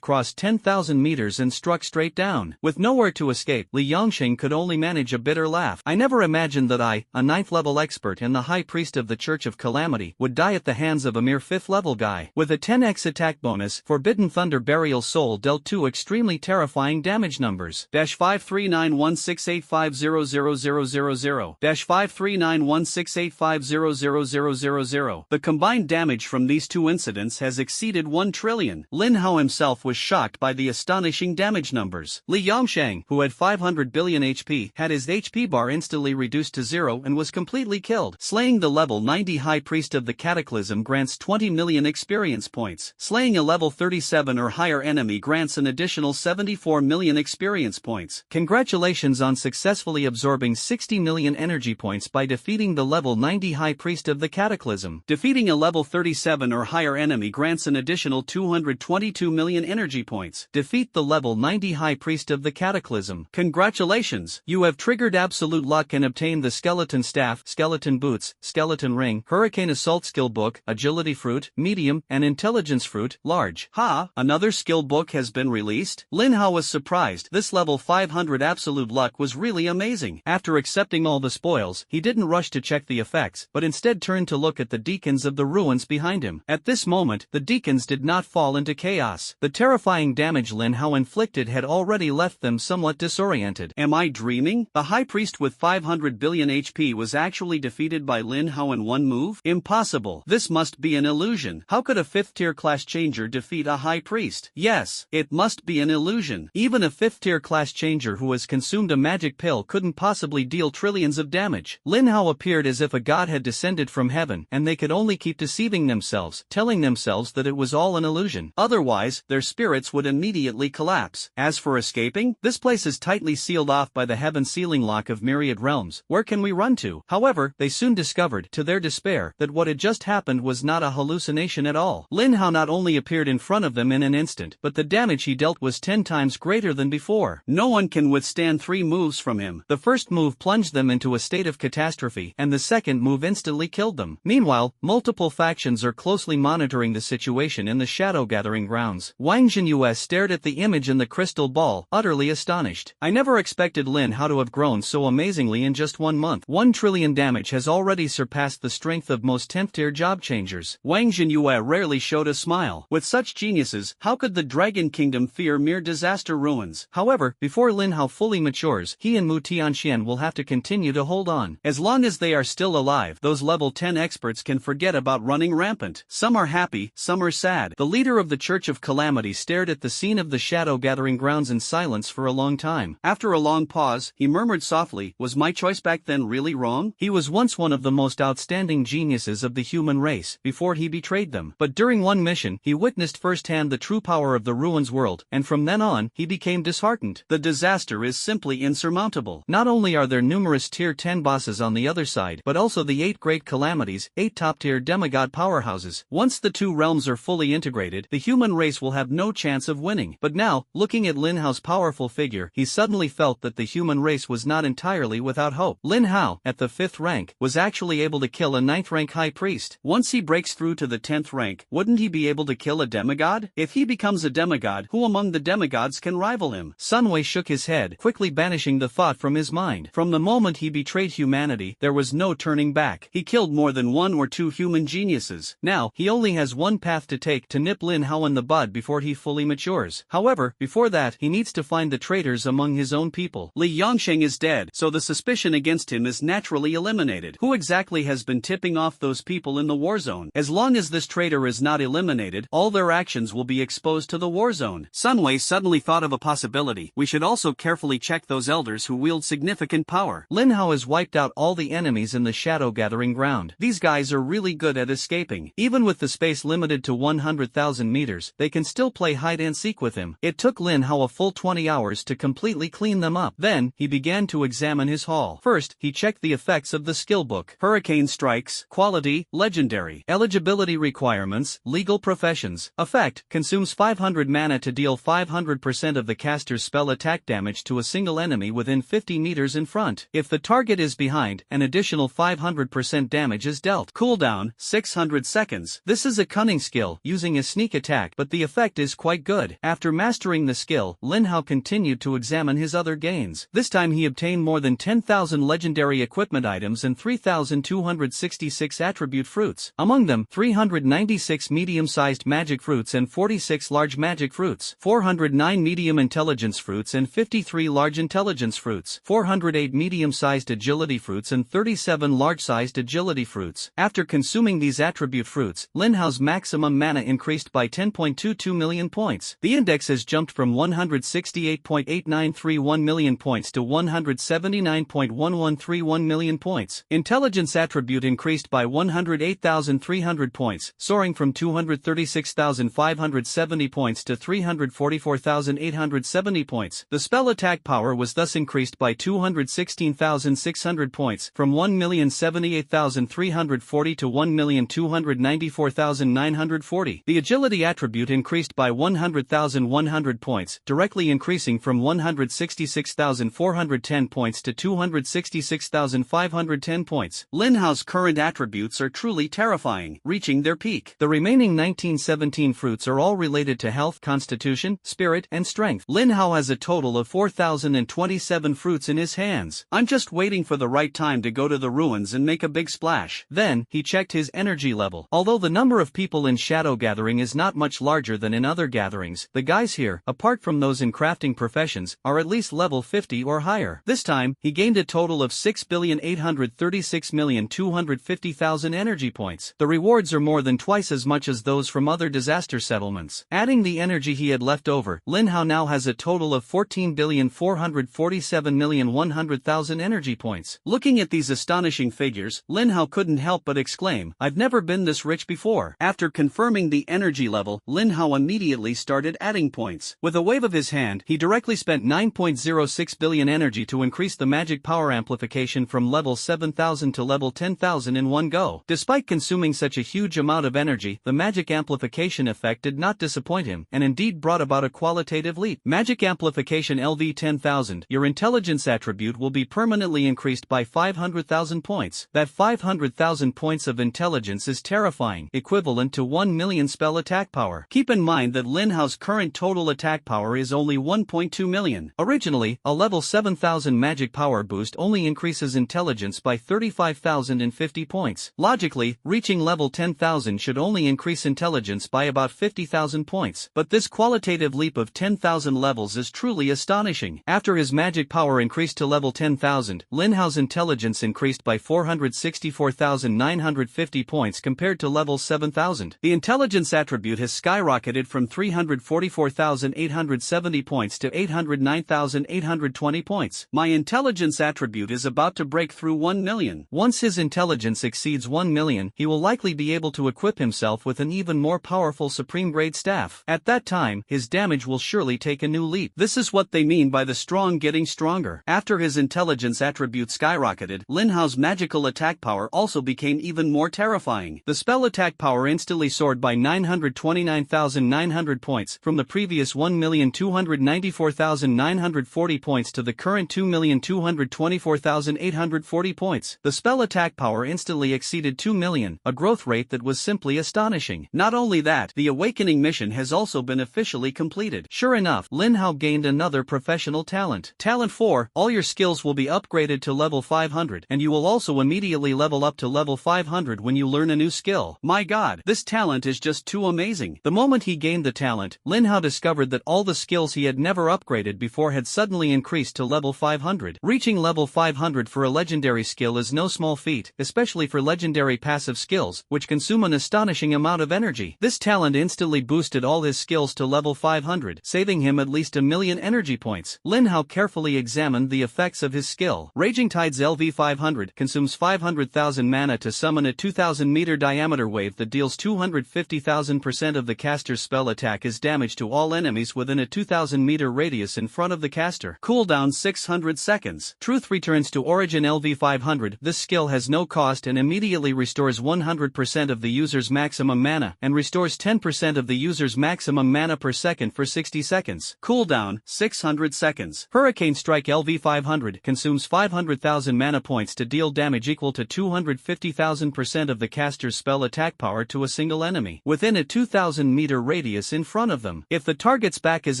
crossed 10,000 meters and struck straight down. With nowhere to escape, Li Yongsheng could only manage a bitter laugh. I never imagined that I, a 9th level expert and the High Priest of the Church of Calamity, would die at the hands of a mere 5th level guy. With a 10x attack bonus, Forbidden Thunder Burial Soul dealt 2 extremely terrifying damage numbers. -53916850000 -53916850000. The combined damage from these two incidents has exceeded 1 trillion. Lin Hao himself was shocked by the astonishing damage numbers. Li Yongsheng, who had 500 billion HP, had his HP bar instantly reduced to 0 and was completely killed. Slaying the the level 90 High Priest of the Cataclysm grants 20 million experience points. Slaying a level 37 or higher enemy grants an additional 74 million experience points. Congratulations on successfully absorbing 60 million energy points by defeating the level 90 High Priest of the Cataclysm. Defeating a level 37 or higher enemy grants an additional 222 million energy points. Defeat the level 90 High Priest of the Cataclysm. Congratulations! You have triggered absolute luck and obtained the Skeleton Staff, Skeleton Boots, Skeleton Ring, Hurricane Assault Skill Book, Agility Fruit, Medium, and Intelligence Fruit, Large. Ha! Another skill book has been released? Lin Hao was surprised. This level 500 absolute luck was really amazing. After accepting all the spoils, he didn't rush to check the effects, but instead turned to look at the deacons of the ruins behind him. At this moment, the deacons did not fall into chaos. The terrifying damage Lin Hao inflicted had already left them somewhat disoriented. Am I dreaming? The High Priest with 500 billion HP was actually defeated by Lin Hao in one move? Impossible. This must be an illusion. How could a 5th tier class changer defeat a High Priest? Yes, it must be an illusion. Even a 5th tier class changer who has consumed a magic pill couldn't possibly deal trillions of damage. Lin Hao appeared as if a god had descended from heaven, and they could only keep deceiving themselves, telling themselves that it was all an illusion. Otherwise, their spirits would immediately collapse. As for escaping, this place is tightly sealed off by the heaven sealing lock of myriad realms. Where can we run to? However, they soon discovered, to their despair, that what had just happened was not a hallucination at all. Lin Hao not only appeared in front of them in an instant, but the damage he dealt was 10 times greater than before. No one can withstand 3 moves from him. The first move plunged them into a state of catastrophe, and the second move instantly killed them. Meanwhile, multiple factions are closely monitoring the situation in the Shadow Gathering grounds. Wang Jin stared at the image in the crystal ball, utterly astonished. I never expected Lin Hao to have grown so amazingly in just 1 month. 1 trillion damage has already surpassed the strength of most 10th tier job changers. Wang Jin rarely showed a smile. With such geniuses, how could the Dragon Kingdom fear mere disaster ruins? However, before Lin Hao fully matures, he and Mu Tianxian will have to continue to hold on. As long as they are still alive, those level 10 experts can forget about running rampant. Some are happy, some are sad. The leader of the Church of Calamity stared at the scene of the Shadow Gathering grounds in silence for a long time. After a long pause, he murmured softly, "Was my choice back then really wrong?" He was once one of the most outstanding geniuses of the human race, before he betrayed them. But during one mission, he witnessed firsthand the true power of the ruins world, and from then on, he became disheartened. The disaster is simply insurmountable. Not only are there numerous tier 10 bosses on the other side, but also the 8 great calamities, 8 top-tier demigod powerhouses. Once the 2 realms are fully integrated, the human race will have no chance of winning. But now, looking at Lin Hao's powerful figure, he suddenly felt that the human race was not entirely without hope. Lin Hao, at the 5th rank, was actually able to kill a 9th rank High Priest. Once he breaks through to the 10th rank, wouldn't he be able to kill a demigod? If he becomes a demigod, who among the demigods can rival him? Sun Wei shook his head, quickly banishing the thought from his mind. From the moment he betrayed humanity, there was no turning back. He killed more than 1 or 2 human geniuses. Now, he only has one path to take to nip Lin Hao in the bud before he fully matures. However, before that, he needs to find the traitors among his own people. Li Yongsheng is dead, so the suspicion against him is naturally eliminated. Who exactly has been tipping off those people in the war zone? As long as this traitor is not eliminated, all their actions will be exposed to the war zone. Sun Wei suddenly thought of a possibility. We should also carefully check those elders who wield significant power. Lin Hao has wiped out all the enemies in the Shadow Gathering ground. These guys are really good at escaping. Even with the space limited to 100,000 meters, they can still play hide and seek with him. It took Lin Hao a full 20 hours to completely clean them up. Then, he began to examine his haul. First, he checked the effects of the skill book. Hurricane strikes, quality, legendary. Eligibility requirements, legal professions. Effect, consumes 500 mana to deal 500% of the caster's spell attack damage to a single enemy within 50 meters in front. If the target is behind, an additional 500% damage is dealt. Cooldown, 600 seconds. This is a cunning skill, using a sneak attack, but the effect is quite good. After mastering the skill, Lin Hao continued to examine his other gains. This time he obtained more than 10,000 legendary equipment items and 3,266 attribute fruits. Among them, 396 medium-sized magic fruits and 46 large magic fruits, 409 medium intelligence fruits and 53 large intelligence fruits, 408 medium-sized agility fruits and 37 large-sized agility fruits. After consuming these attribute fruits, Lin Hao's maximum mana increased by 10.22 million points. The index has jumped from 168.8931 million points to 179.1131 million points. Intelligence attribute increased by 108,300 points, soaring from 236,570 points to 344,870 points. The spell attack power was thus increased by 216,600 points, from 1,078,340 to 1,294,940. The agility attribute increased by 100,100 points, directly increasing from 166,410 points to 266,510 points. Lin Hao's current attributes are truly terrifying, reaching their peak. The remaining 1917 fruits are all related to health, constitution, spirit, and strength. Lin Hao has a total of 4,027 fruits in his hands. I'm just waiting for the right time to go to the ruins and make a big splash. Then, he checked his energy level. Although the number of people in Shadow Gathering is not much larger than in other gatherings, the guys here, apart from those in crafting professions, are at least level 50 or higher. This time, he gained a total of 6,836,250,000 energy points. The rewards are more than twice as much as those from other disaster settlements. Adding the energy he had left over, Lin Hao now has a total of 14,447,100,000 energy points. Looking at these astonishing figures, Lin Hao couldn't help but exclaim, "I've never been this rich before." After confirming the energy level, Lin Hao immediately started adding points. With a wave of his hand, he directly spent 9.06 billion energy to increase the magic power amplification from level 7,000 to level 10,000 in one go. Despite consuming such a huge amount of energy, the magic amplification effect did not disappoint him, and indeed brought about a qualitative leap. Magic amplification LV 10,000. Your intelligence attribute will be permanently increased by 500,000 points. That 500,000 points of intelligence is terrifying, equivalent to 1 million spell attack power. Keep in mind that Lin Hao's current total attack power is only 1.2 million. Originally, a level 7,000 magic power boost only increases intelligence by 35,050 points. Logically, reaching level 10,000 should only increase intelligence by about 50,000 points. But this qualitative leap of 10,000 levels is truly astonishing. After his magic power increased to level 10,000, Lin Hao's intelligence increased by 464,950 points compared to level 7,000. The intelligence attribute has skyrocketed from 344,870 points to 809,820 points. My intelligence attribute is about to break through 1 million. Once his intelligence exceeds 1 million, he will likely be able to equip himself with an even more powerful supreme grade staff. At that time, his damage will surely take a new leap. This is what they mean by the strong getting stronger. After his intelligence attribute skyrocketed, Lin Hao's magical attack power also became even more terrifying. The spell attack power instantly soared by 929,900 points, from the previous 1,294,940 points to the current 2,224,840 points. The spell attack power instantly exceeded 2 million, a growth rate that was simply astonishing. Not only that, the awakening mission has also been officially completed. Sure enough, Lin Hao gained another professional talent. Talent 4, all your skills will be upgraded to level 500, and you will also immediately level up to level 500 when you learn a new skill. My god, this talent is just too amazing. The moment he gained the talent, Lin Hao discovered that all the skills he had never upgraded before had suddenly increased to level 500. Reaching level 500 for a legendary skill is no small feat, especially for legendary passive skills, which consume an astonishing amount of energy. This talent instantly boosted all his skills to level 500, saving him at least 1 million energy points. Lin Hao carefully examined the effects of his skill. Raging Tides LV 500 consumes 500,000 mana to summon a 2,000 meter diameter wave that deals 250,000% of the caster's spell attack as damage to all enemies within a 2,000 meter radius in front of the caster. Cooldown 600 seconds. Truth returns to Origin LV 500. This skill has no cost and immediately restores 100% of the user's maximum mana, and restores 10% of the user's maximum mana per second for 60 seconds. Cooldown 600 seconds. Hurricane Strike LV 500 consumes 500,000 mana points to deal damage equal to 250,000% of the caster's spell attack power to a single enemy within a 2,000 meter radius in front of them. If the target's back is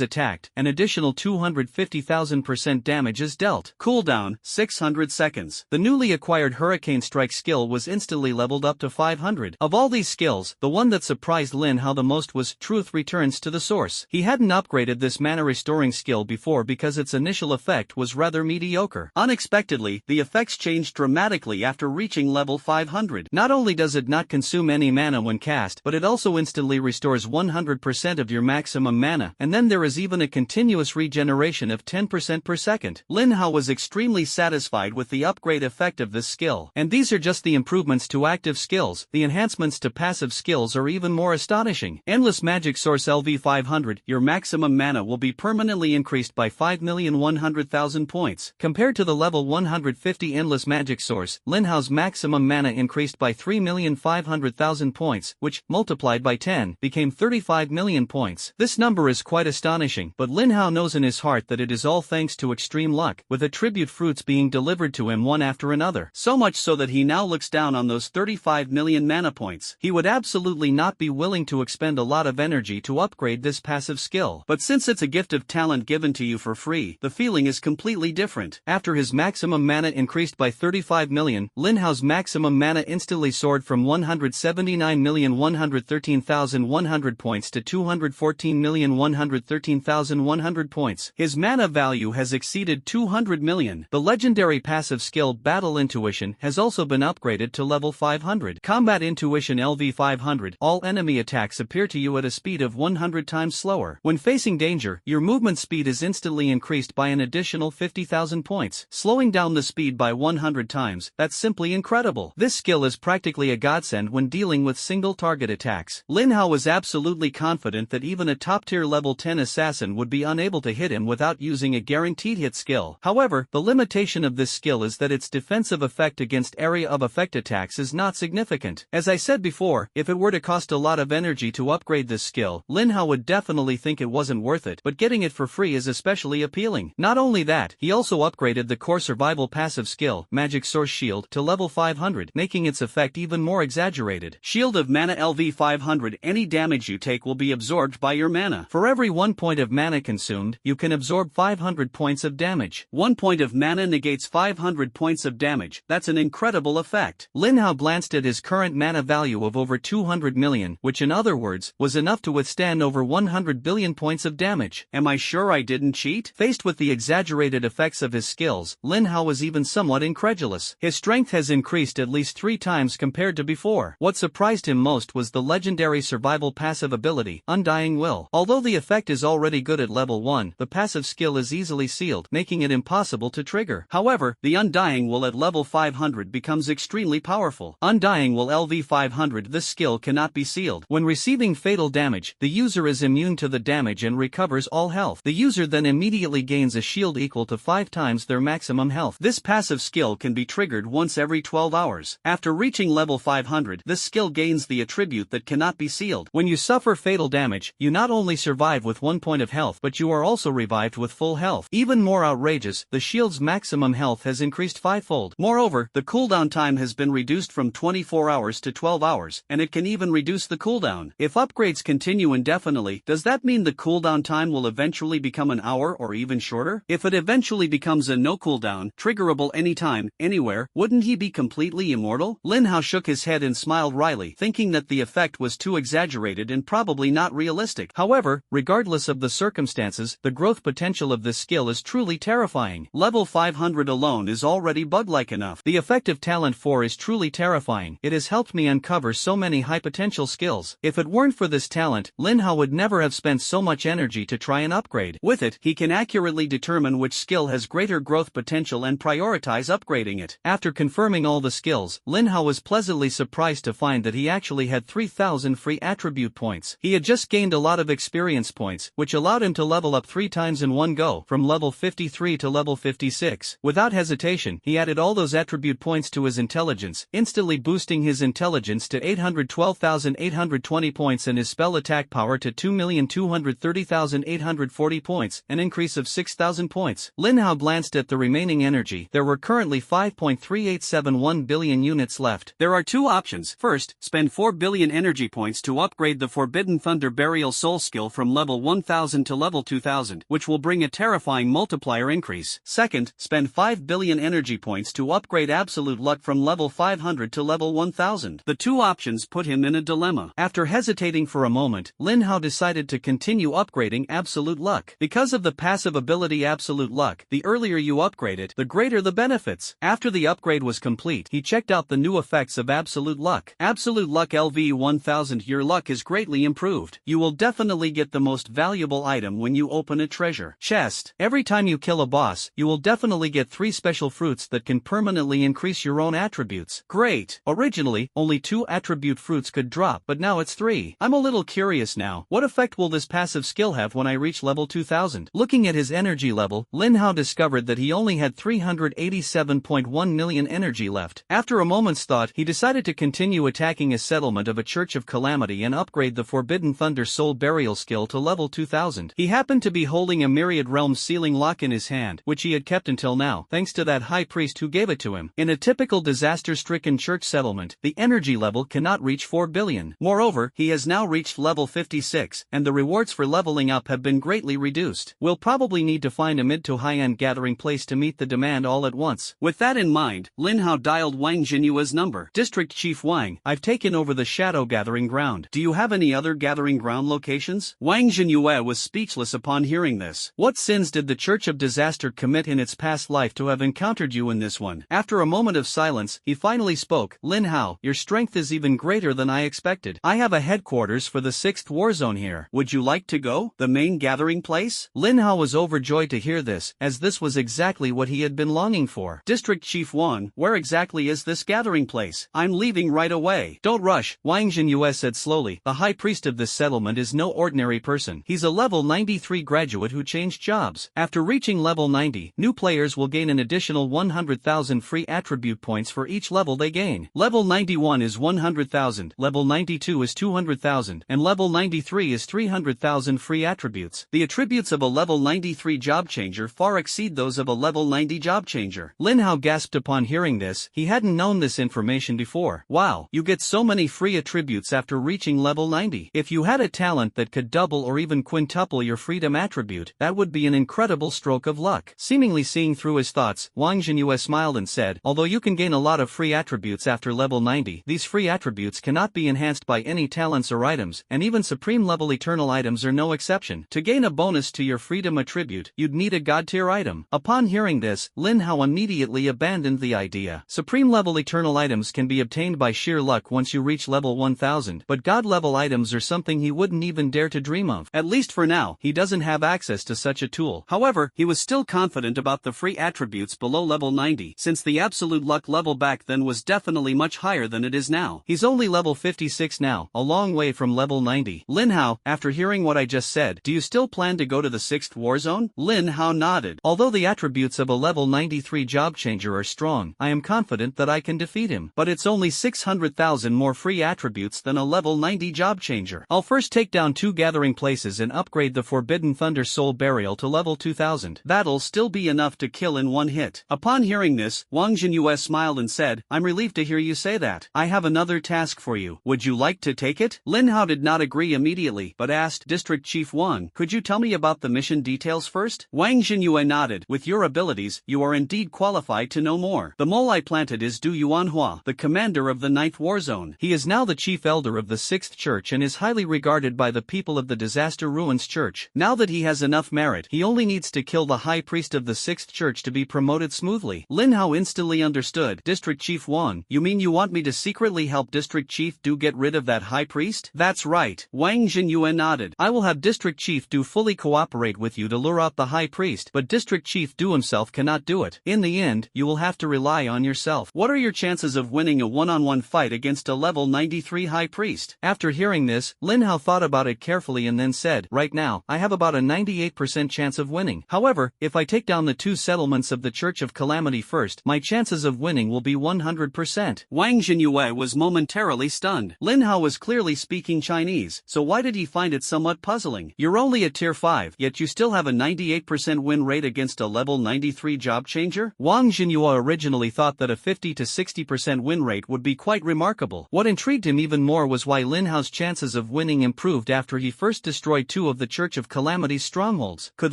attacked, an additional 250,000% damage is dealt. Cooldown 600 seconds. The newly acquired Hurricane Strike skill was instantly leveled up to 500. Of all these skills, the one that surprised Lin Hao the most was Truth Returns to the Source. He hadn't upgraded this mana restoring skill before because its initial effect was rather mediocre. Unexpectedly, the effects changed dramatically after reaching level 500. Not only does it not consume any mana when cast, but it also instantly restores 100% of your maximum mana, and then there is even a continuous regeneration of 10% per second. Lin Hao was extremely satisfied with the upgrade effect of this skill. skill. And these are just the improvements to active skills. The enhancements to passive skills are even more astonishing. Endless Magic Source LV500. Your maximum mana will be permanently increased by 5,100,000 points. Compared to the level 150 Endless Magic Source, Linhao's maximum mana increased by 3,500,000 points, which, multiplied by 10, became 35 million points. This number is quite astonishing, but Linhao knows in his heart that it is all thanks to extreme luck, with attribute fruits being delivered to him one after another. So much so that he now looks down on those 35 million mana points. He would absolutely not be willing to expend a lot of energy to upgrade this passive skill. But since it's a gift of talent given to you for free, the feeling is completely different. After his maximum mana increased by 35 million, Linhao's maximum mana instantly soared from 179,113,100 points to 214,113,100 points. His mana value has exceeded 200 million. The legendary passive skill Battle Intuition has also been upgraded to level 500. Combat Intuition LV500. All enemy attacks appear to you at a speed of 100 times slower. When facing danger, your movement speed is instantly increased by an additional 50,000 points, slowing down the speed by 100 times. That's simply incredible. This skill is practically a godsend when dealing with single target attacks. Linhao was absolutely confident that even a top-tier level 10 assassin would be unable to hit him without using a guaranteed hit skill. However, the limitation of this skill is that its defensive effect against area of effect attacks is not significant. As I said before, if it were to cost a lot of energy to upgrade this skill, Linhao would definitely think it wasn't worth it, but getting it for free is especially appealing. Not only that, he also upgraded the core survival passive skill, Magic Source Shield, to level 500, making its effect even more exaggerated. Shield of Mana LV500. Any damage you take will be absorbed by your mana. For every 1 point of mana consumed, you can absorb 500 points of damage. 1 point of mana negates 500 points of damage. That's an incredible effect. Linhao glanced at his current mana value of over 200 million, which in other words, was enough to withstand over 100 billion points of damage. Am I sure I didn't cheat? Faced with the exaggerated effects of his skills, Linhao was even somewhat incredulous. His strength has increased at least 3 times compared to before. What surprised him most was the legendary survival passive ability, Undying Will. Although the effect is already good at level 1, the passive skill is easily sealed, making it impossible to trigger. However, the Undying Will at level 500 becomes extremely powerful. Undying Will LV500. This skill cannot be sealed. When receiving fatal damage, the user is immune to the damage and recovers all health. The user then immediately gains a shield equal to 5 times their maximum health. This passive skill can be triggered once every 12 hours. After reaching level 500, this skill gains the attribute that cannot be sealed. When you suffer fatal damage, you not only survive with 1 point of health, but you are also revived with full health. Even more outrageous, the shield's maximum health has increased 5-fold. Moreover, the cooldown time has been reduced from 24 hours to 12 hours, and it can even reduce the cooldown. If upgrades continue indefinitely, does that mean the cooldown time will eventually become an hour or even shorter? If it eventually becomes a no cooldown, triggerable anytime, anywhere, wouldn't he be completely immortal? Linhao shook his head and smiled wryly, thinking that the effect was too exaggerated and probably not realistic. However, regardless of the circumstances, the growth potential of this skill is truly terrifying. Level 500 alone is already bug-like enough. The effect of Talent 4 is truly terrifying. It has helped me uncover so many high potential skills. If it weren't for this talent, Linhao would never have spent so much energy to try and upgrade. With it, he can accurately determine which skill has greater growth potential and prioritize upgrading it. After confirming all the skills, Linhao was pleasantly surprised to find that he actually had 3,000 free attribute points. He had just gained a lot of experience points, which allowed him to level up 3 times in one go, from level 53 to level 56. Without hesitation, he added all those attribute points to his intelligence, instantly boosting his intelligence to 812,820 points and his spell attack power to 2,230,840 points, an increase of 6,000 points. Linhao glanced at the remaining energy. There were currently 5.3871 billion units left. There are 2 options. First, spend 4 billion energy points to upgrade the Forbidden Thunder Burial Soul skill from level 1000 to level 2000, which will bring a terrifying multiplier increase. Second, spend 5 billion energy points to upgrade Absolute Luck from level 500 to level 1000. The 2 options put him in a dilemma. After hesitating for a moment, Linhao decided to continue upgrading Absolute Luck. Because of the passive ability Absolute Luck, the earlier you upgrade it, the greater the benefits. After the upgrade was complete, he checked out the new effects of Absolute Luck. Absolute Luck LV1000. Your luck is greatly improved. You will definitely get the most valuable item when you open a treasure chest. Every time you kill a boss, you will definitely get 3 special fruits that can permanently increase increase your own attributes. Great. Originally, only 2 attribute fruits could drop, but now it's 3. I'm a little curious now. What effect will this passive skill have when I reach level 2000? Looking at his energy level, Lin Hao discovered that he only had 387.1 million energy left. After a moment's thought, he decided to continue attacking a settlement of a Church of Calamity and upgrade the Forbidden Thunder Soul Burial skill to level 2000. He happened to be holding a Myriad Realms sealing lock in his hand, which he had kept until now, thanks to that high priest who gave it to him. In a typical disaster-stricken church settlement, the energy level cannot reach 4 billion. Moreover, he has now reached level 56, and the rewards for leveling up have been greatly reduced. We'll probably need to find a mid to high-end gathering place to meet the demand all at once. With that in mind, Lin Hao dialed Wang Jinyue's number. District Chief Wang, I've taken over the Shadow Gathering Ground. Do you have any other gathering ground locations? Wang Jinyue was speechless upon hearing this. What sins did the Church of Disaster commit in its past life to have encountered you in this one? After a moment of silence, he finally spoke. Lin Hao, your strength is even greater than I expected. I have a headquarters for the 6th war zone here. Would you like to go? The main gathering place? Lin Hao was overjoyed to hear this, as this was exactly what he had been longing for. District Chief Wang, where exactly is this gathering place? I'm leaving right away. Don't rush, Wang Jinyue said slowly. The high priest of this settlement is no ordinary person. He's a level 93 graduate who changed jobs. After reaching level 90, new players will gain an additional 100,000 free attribute points for each level they gain. Level 91 is 100,000, level 92 is 200,000, and level 93 is 300,000 free attributes. The attributes of a level 93 job changer far exceed those of a level 90 job changer. Lin Hao gasped upon hearing this. He hadn't known this information before. Wow, you get so many free attributes after reaching level 90. If you had a talent that could double or even quintuple your freedom attribute, that would be an incredible stroke of luck. Seemingly seeing through his thoughts, Wang Jinyue smiled and said, although you can gain a lot of free attributes after level 90, these free attributes cannot be enhanced by any talents or items, and even supreme level eternal items are no exception. To gain a bonus to your freedom attribute, you'd need a god tier item. Upon hearing this, Lin Hao immediately abandoned the idea. Supreme level eternal items can be obtained by sheer luck once you reach level 1000, but god level items are something he wouldn't even dare to dream of. At least for now, he doesn't have access to such a tool. However, he was still confident about the free attributes below level 90, since the absolute luck level back then was definitely much higher than it is now. He's only level 56 now, a long way from level 90. Lin Hao, after hearing what I just said, do you still plan to go to the 6th war zone? Lin Hao nodded. Although the attributes of a level 93 job changer are strong, I am confident that I can defeat him. But it's only 600,000 more free attributes than a level 90 job changer. I'll first take down 2 gathering places and upgrade the Forbidden Thunder Soul Burial to level 2000. That'll still be enough to kill in one hit. Upon hearing this, Wang Jinyue smiled and said, I'm relieved to hear you say that. I have another task for you. Would you like to take it? Lin Hao did not agree immediately, but asked, District Chief Wang, could you tell me about the mission details first? Wang Jinyue nodded. With your abilities, you are indeed qualified to know more. The mole I planted is Du Yuanhua, the commander of the 9th war zone. He is now the chief elder of the 6th church and is highly regarded by the people of the Disaster Ruins Church. Now that he has enough merit, he only needs to kill the high priest of the 6th church to be promoted smoothly. Lin Hao instantly understood. District Chief Wang, you mean you want me to secretly help District Chief Du get rid of that high priest? That's right. Wang Jinyue nodded. I will have District Chief Du fully cooperate with you to lure out the high priest, but District Chief Du himself cannot do it. In the end, you will have to rely on yourself. What are your chances of winning a one-on-one fight against a level 93 high priest? After hearing this, Lin Hao thought about it carefully and then said, right now, I have about a 98% chance of winning. However, if I take down the 2 settlements of the Church of Calamity first, my chances of winning will be 100%. Wang Jinyue was momentarily stunned. Lin Hao was clearly speaking Chinese, so why did he find it somewhat puzzling? You're only at tier 5, yet you still have a 98% win rate against a level 93 job changer? Wang Jinyue originally thought that a 50 to 60% win rate would be quite remarkable. What intrigued him even more was why Lin Hao's chances of winning improved after he first destroyed 2 of the Church of Calamity's strongholds. Could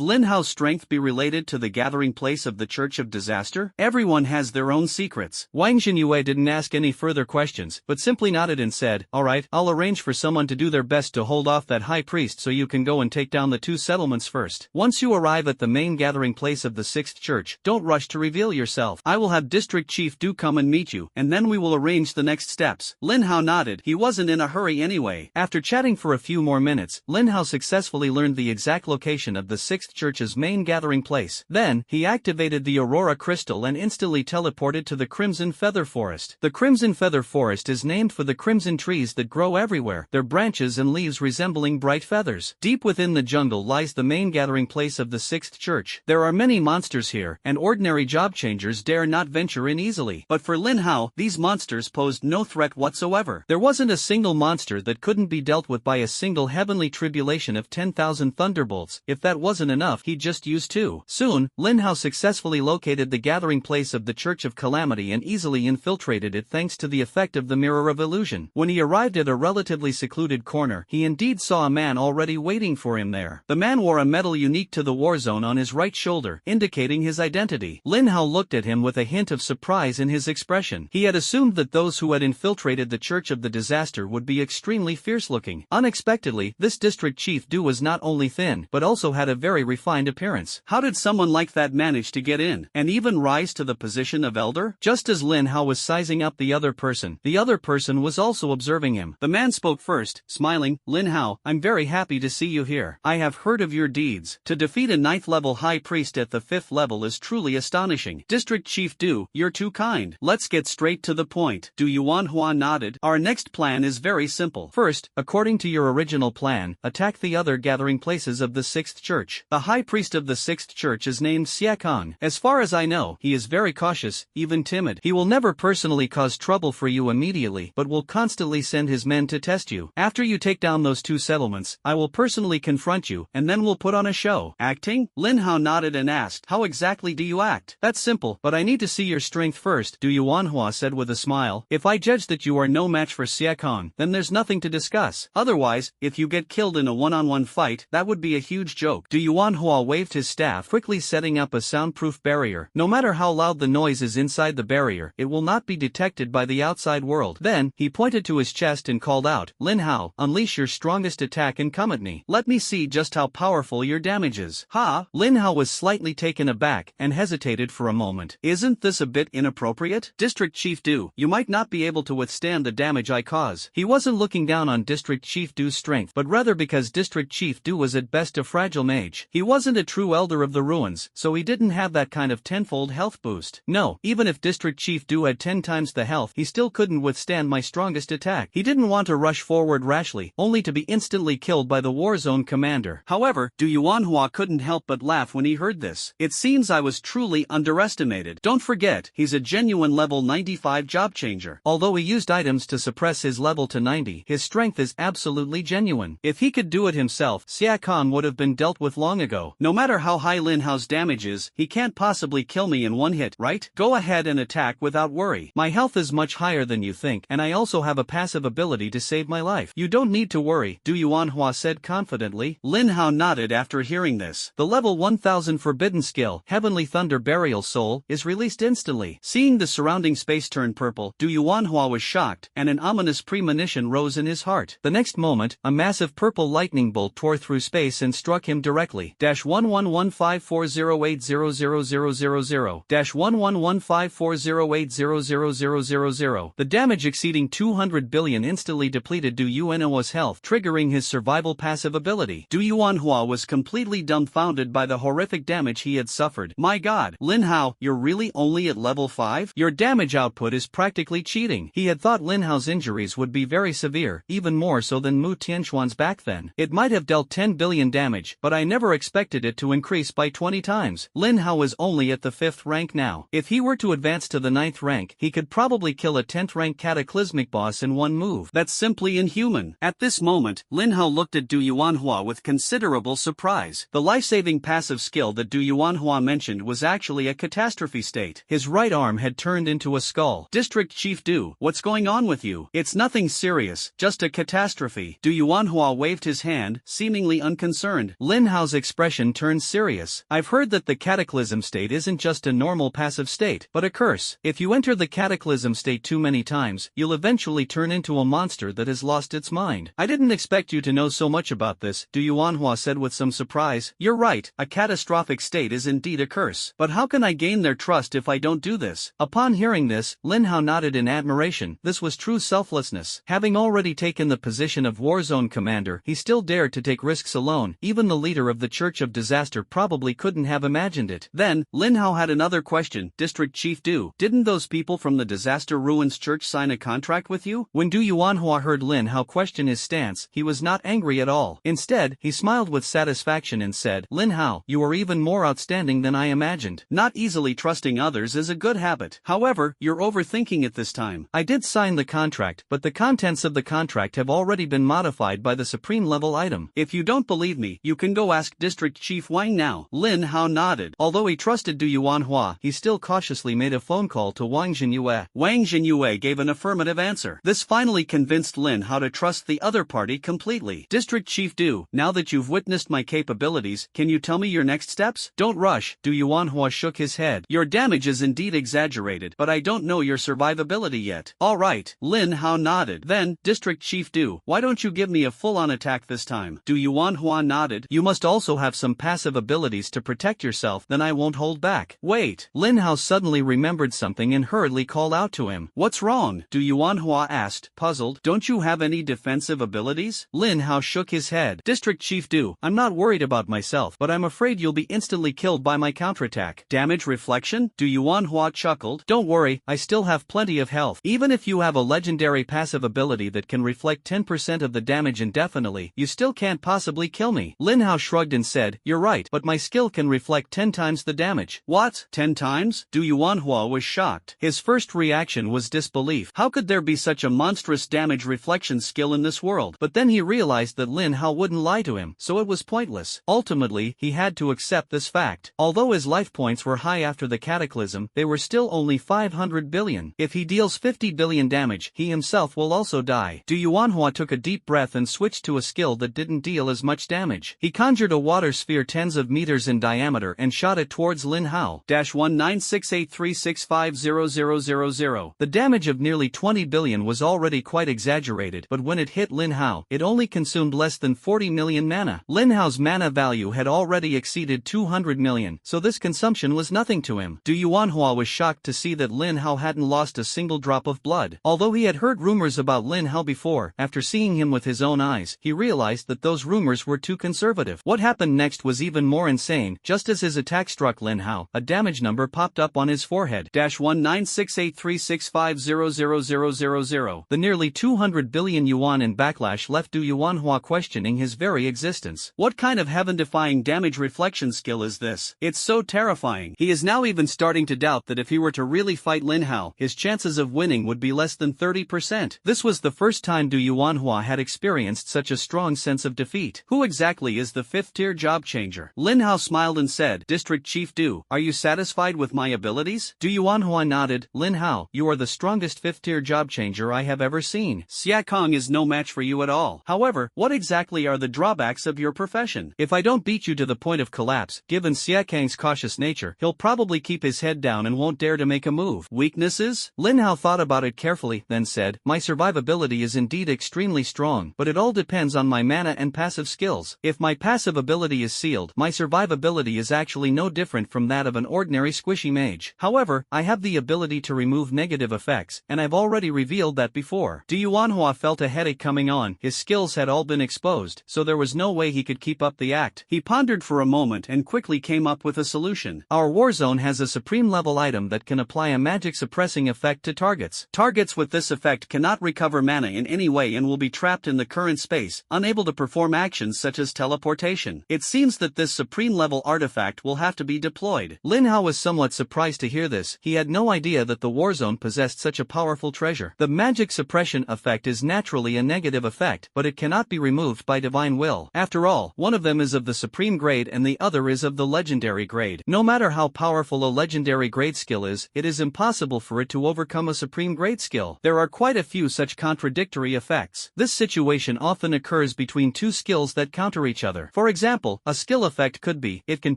Lin Hao's strength be related to the gathering place of the Church of Disaster? Everyone has their own secrets. Wang Jinyue didn't ask any further questions, but simply nodded and said, alright, I'll arrange for someone to do their best to hold off that high priest so you can go and take down the 2 settlements first. Once you arrive at the main gathering place of the 6th church, don't rush to reveal yourself. I will have District Chief Du come and meet you, and then we will arrange the next steps. Lin Hao nodded. He wasn't in a hurry anyway. After chatting for a few more minutes, Lin Hao successfully learned the exact location of the 6th church's main gathering place. Then, he activated the Aurora Crystal and instantly teleported teleported to the Crimson Feather Forest. The Crimson Feather Forest is named for the crimson trees that grow everywhere, their branches and leaves resembling bright feathers. Deep within the jungle lies the main gathering place of the Sixth Church. There are many monsters here, and ordinary job changers dare not venture in easily. But for Lin Hao, these monsters posed no threat whatsoever. There wasn't a single monster that couldn't be dealt with by a single heavenly tribulation of 10,000 thunderbolts. If that wasn't enough, he'd just use two. Soon, Lin Hao successfully located the gathering place of the Church of Calamity and easily infiltrated it thanks to the effect of the Mirror of Illusion. When he arrived at a relatively secluded corner, he indeed saw a man already waiting for him there. The man wore a medal unique to the war zone on his right shoulder, indicating his identity. Lin Hao looked at him with a hint of surprise in his expression. He had assumed that those who had infiltrated the Church of the Disaster would be extremely fierce-looking. Unexpectedly, this district chief Du was not only thin, but also had a very refined appearance. How did someone like that manage to get in, and even rise to the position of elder? Just as Lin Hao was sizing up the other person was also observing him. The man spoke first, smiling. Lin Hao, I'm very happy to see you here. I have heard of your deeds. To defeat a 9th level high priest at the 5th level is truly astonishing. District Chief Du, you're too kind. Let's get straight to the point. Du Yuanhua nodded. Our next plan is very simple. First, according to your original plan, attack the other gathering places of the 6th Church. The high priest of the 6th Church is named Xia Kang. As far as I know, he is very cautious, even timid. He will never personally cause trouble for you immediately, but will constantly send his men to test you. After you take down those two settlements, I will personally confront you, and then we'll put on a show. Acting? Lin Hao nodded and asked, how exactly do you act? That's simple, but I need to see your strength first, Du Yuanhua said with a smile. If I judge that you are no match for Xia Kang, then there's nothing to discuss. Otherwise, if you get killed in a one-on-one fight, that would be a huge joke. Du Yuanhua waved his staff, quickly setting up a soundproof barrier. No matter how loud the noise is inside the barrier, it will not be detected by the outside world. Then, he pointed to his chest and called out, Lin Hao, unleash your strongest attack and come at me. Let me see just how powerful your damage is. Ha! Lin Hao was slightly taken aback and hesitated for a moment. Isn't this a bit inappropriate? District Chief Du, you might not be able to withstand the damage I cause. He wasn't looking down on District Chief Du's strength, but rather because District Chief Du was at best a fragile mage. He wasn't a true elder of the ruins, so he didn't have that kind of tenfold health boost. No, even if District Chief Du had 10 times the health, he still couldn't withstand my strongest attack. He didn't want to rush forward rashly, only to be instantly killed by the war zone commander. However, Du Yuanhua couldn't help but laugh when he heard this. It seems I was truly underestimated. Don't forget, he's a genuine level 95 job changer. Although he used items to suppress his level to 90, his strength is absolutely genuine. If he could do it himself, Xia Kang would have been dealt with long ago. No matter how high Lin Hao's damage is, he can't possibly kill me in one hit, right? Go ahead and attack without worry. My health is much higher than you think, and I also have a passive ability to save my life. You don't need to worry, Du Yuanhua said confidently. Lin Hao nodded after hearing this. The level 1000 forbidden skill, Heavenly Thunder Burial Soul, is released instantly. Seeing the surrounding space turn purple, Du Yuanhua was shocked, and an ominous premonition rose in his heart. The next moment, a massive purple lightning bolt tore through space and struck him directly. -111540800000 -111540800000. The damage exceeding 200 billion instantly depleted Du Yuanhua's health, triggering his survival passive ability. Du Yuanhua was completely dumbfounded by the horrific damage he had suffered. My god, Lin Hao, you're really only at level 5? Your damage output is practically cheating. He had thought Lin Hao's injuries would be very severe, even more so than Mu Tianxuan's back then. It might have dealt 10 billion damage, but I never expected it to increase by 20 times. Lin Hao is only at the 5th rank now. If he were to advance to the 9th rank, he could probably kill a 10th rank cataclysmic boss in one move. That's simply inhuman. At this moment, Lin Hao looked at Du Yuanhua with considerable surprise. The life-saving passive skill that Du Yuanhua mentioned was actually a catastrophe state. His right arm had turned into a skull. District Chief Du, what's going on with you? It's nothing serious, just a catastrophe. Du Yuanhua waved his hand, seemingly unconcerned. Lin Hao's expression turned serious. I've heard that the cataclysm state isn't just a normal passive state, but a curse. If you enter the cataclysm state too many times, you'll eventually turn into a monster that has lost its mind. I didn't expect you to know so much about this, Du Yuanhua said with some surprise. You're right, a catastrophic state is indeed a curse. But how can I gain their trust if I don't do this? Upon hearing this, Lin Hao nodded in admiration. This was true selflessness. Having already taken the position of Warzone Commander, he still dared to take risks alone. Even the leader of the Church of Disaster probably couldn't have imagined it. Then, Lin Hao had another question. District District Chief Do. Didn't those people from the Disaster Ruins Church sign a contract with you? When Du Yuanhua heard Lin Hao question his stance, he was not angry at all. Instead, he smiled with satisfaction and said, Lin Hao, you are even more outstanding than I imagined. Not easily trusting others is a good habit. However, you're overthinking it this time. I did sign the contract, but the contents of the contract have already been modified by the supreme level item. If you don't believe me, you can go ask District Chief Wang now. Lin Hao nodded. Although he trusted Du Yuanhua, he still cautiously made a phone call to Wang Jinyue. Wang Jinyue gave an affirmative answer. This finally convinced Lin Hao to trust the other party completely. District Chief Du, now that you've witnessed my capabilities, can you tell me your next steps? Don't rush. Du Yuanhua shook his head. Your damage is indeed exaggerated, but I don't know your survivability yet. Alright, Lin Hao nodded. Then, District Chief Du, why don't you give me a full-on attack this time? Du Yuanhua nodded. You must also have some passive abilities to protect yourself, then I won't hold back. Wait. Lin Hao suddenly remembered something and hurriedly called out to him. What's wrong? Du Yuanhua asked, puzzled. Don't you have any defensive abilities? Lin Hao shook his head. District Chief Du, I'm not worried about myself, but I'm afraid you'll be instantly killed by my counterattack. Damage reflection? Du Yuanhua chuckled. Don't worry, I still have plenty of health. Even if you have a legendary passive ability that can reflect 10% of the damage indefinitely, you still can't possibly kill me. Lin Hao shrugged and said, you're right, but my skill can reflect 10 times the damage. What? 10 times? Du Yuanhua was shocked. His first reaction was disbelief. How could there be such a monstrous damage reflection skill in this world? But then he realized that Lin Hao wouldn't lie to him, so it was pointless. Ultimately, he had to accept this fact. Although his life points were high after the cataclysm, they were still only 500 billion. If he deals 50 billion damage, he himself will also die. Du Yuanhua took a deep breath and switched to a skill that didn't deal as much damage. He conjured a water sphere tens of meters in diameter and shot it towards Lin Hao. -19683650000. The damage of nearly 20 billion was already quite exaggerated, but when it hit Lin Hao, it only consumed less than 40 million mana. Lin Hao's mana value had already exceeded 200 million, so this consumption was nothing to him. Du Yuanhua was shocked to see that Lin Hao hadn't lost a single drop of blood. Although he had heard rumors about Lin Hao before, after seeing him with his own eyes, he realized that those rumors were too conservative. What happened next was even more insane. Just as his attack struck Lin Hao, a damage number popped up on his forehead. -19683650000. The nearly 200 billion yuan in backlash left Du Yuanhua questioning his very existence. What kind of heaven-defying damage reflection skill is this? It's so terrifying. He is now even starting to doubt that if he were to really fight Lin Hao, his chances of winning would be less than 30%. This was the first time Du Yuanhua had experienced such a strong sense of defeat. Who exactly is the fifth-tier job changer? Lin Hao smiled and said, District Chief Du, are you satisfied with my abilities? Du Yuanhua nodded. Lin Hao, you are the strongest fifth-tier job changer I have ever seen. Xia Kong is no match for you at all. However, what exactly are the drawbacks of your profession? If I don't beat you to the point of collapse, given Xia Kang's cautious nature, he'll probably keep his head down and won't dare to make a move. Weaknesses? Lin Hao thought about it carefully, then said, my survivability is indeed extremely strong, but it all depends on my mana and passive skills. If my passive ability is sealed, my survivability is actually no different from that of an ordinary squishy mage. However, I have the ability to remove negative effects, and I've already revealed that before. Du Yuanhua felt a headache coming on. His skills had all been exposed, so there was no way he could keep up the act. He pondered for a moment and quickly came up with a solution. Our war zone has a supreme level item that can apply a magic suppressing effect to targets. Targets with this effect cannot recover mana in any way and will be trapped in the current space, unable to perform actions such as teleportation. It seems that this supreme level artifact will have to be deployed. Lin Hao was somewhat surprised to hear this. He had no idea that the war zone possessed such a powerful treasure. The magic suppression effect is naturally a negative effect, but it cannot be removed by divine will. After all, one of them is of the supreme grade and the other is of the legendary grade. No matter how powerful a legendary grade skill is, it is impossible for it to overcome a supreme grade skill. There are quite a few such contradictory effects. This situation often occurs between two skills that counter each other. For example, a skill effect could be, it can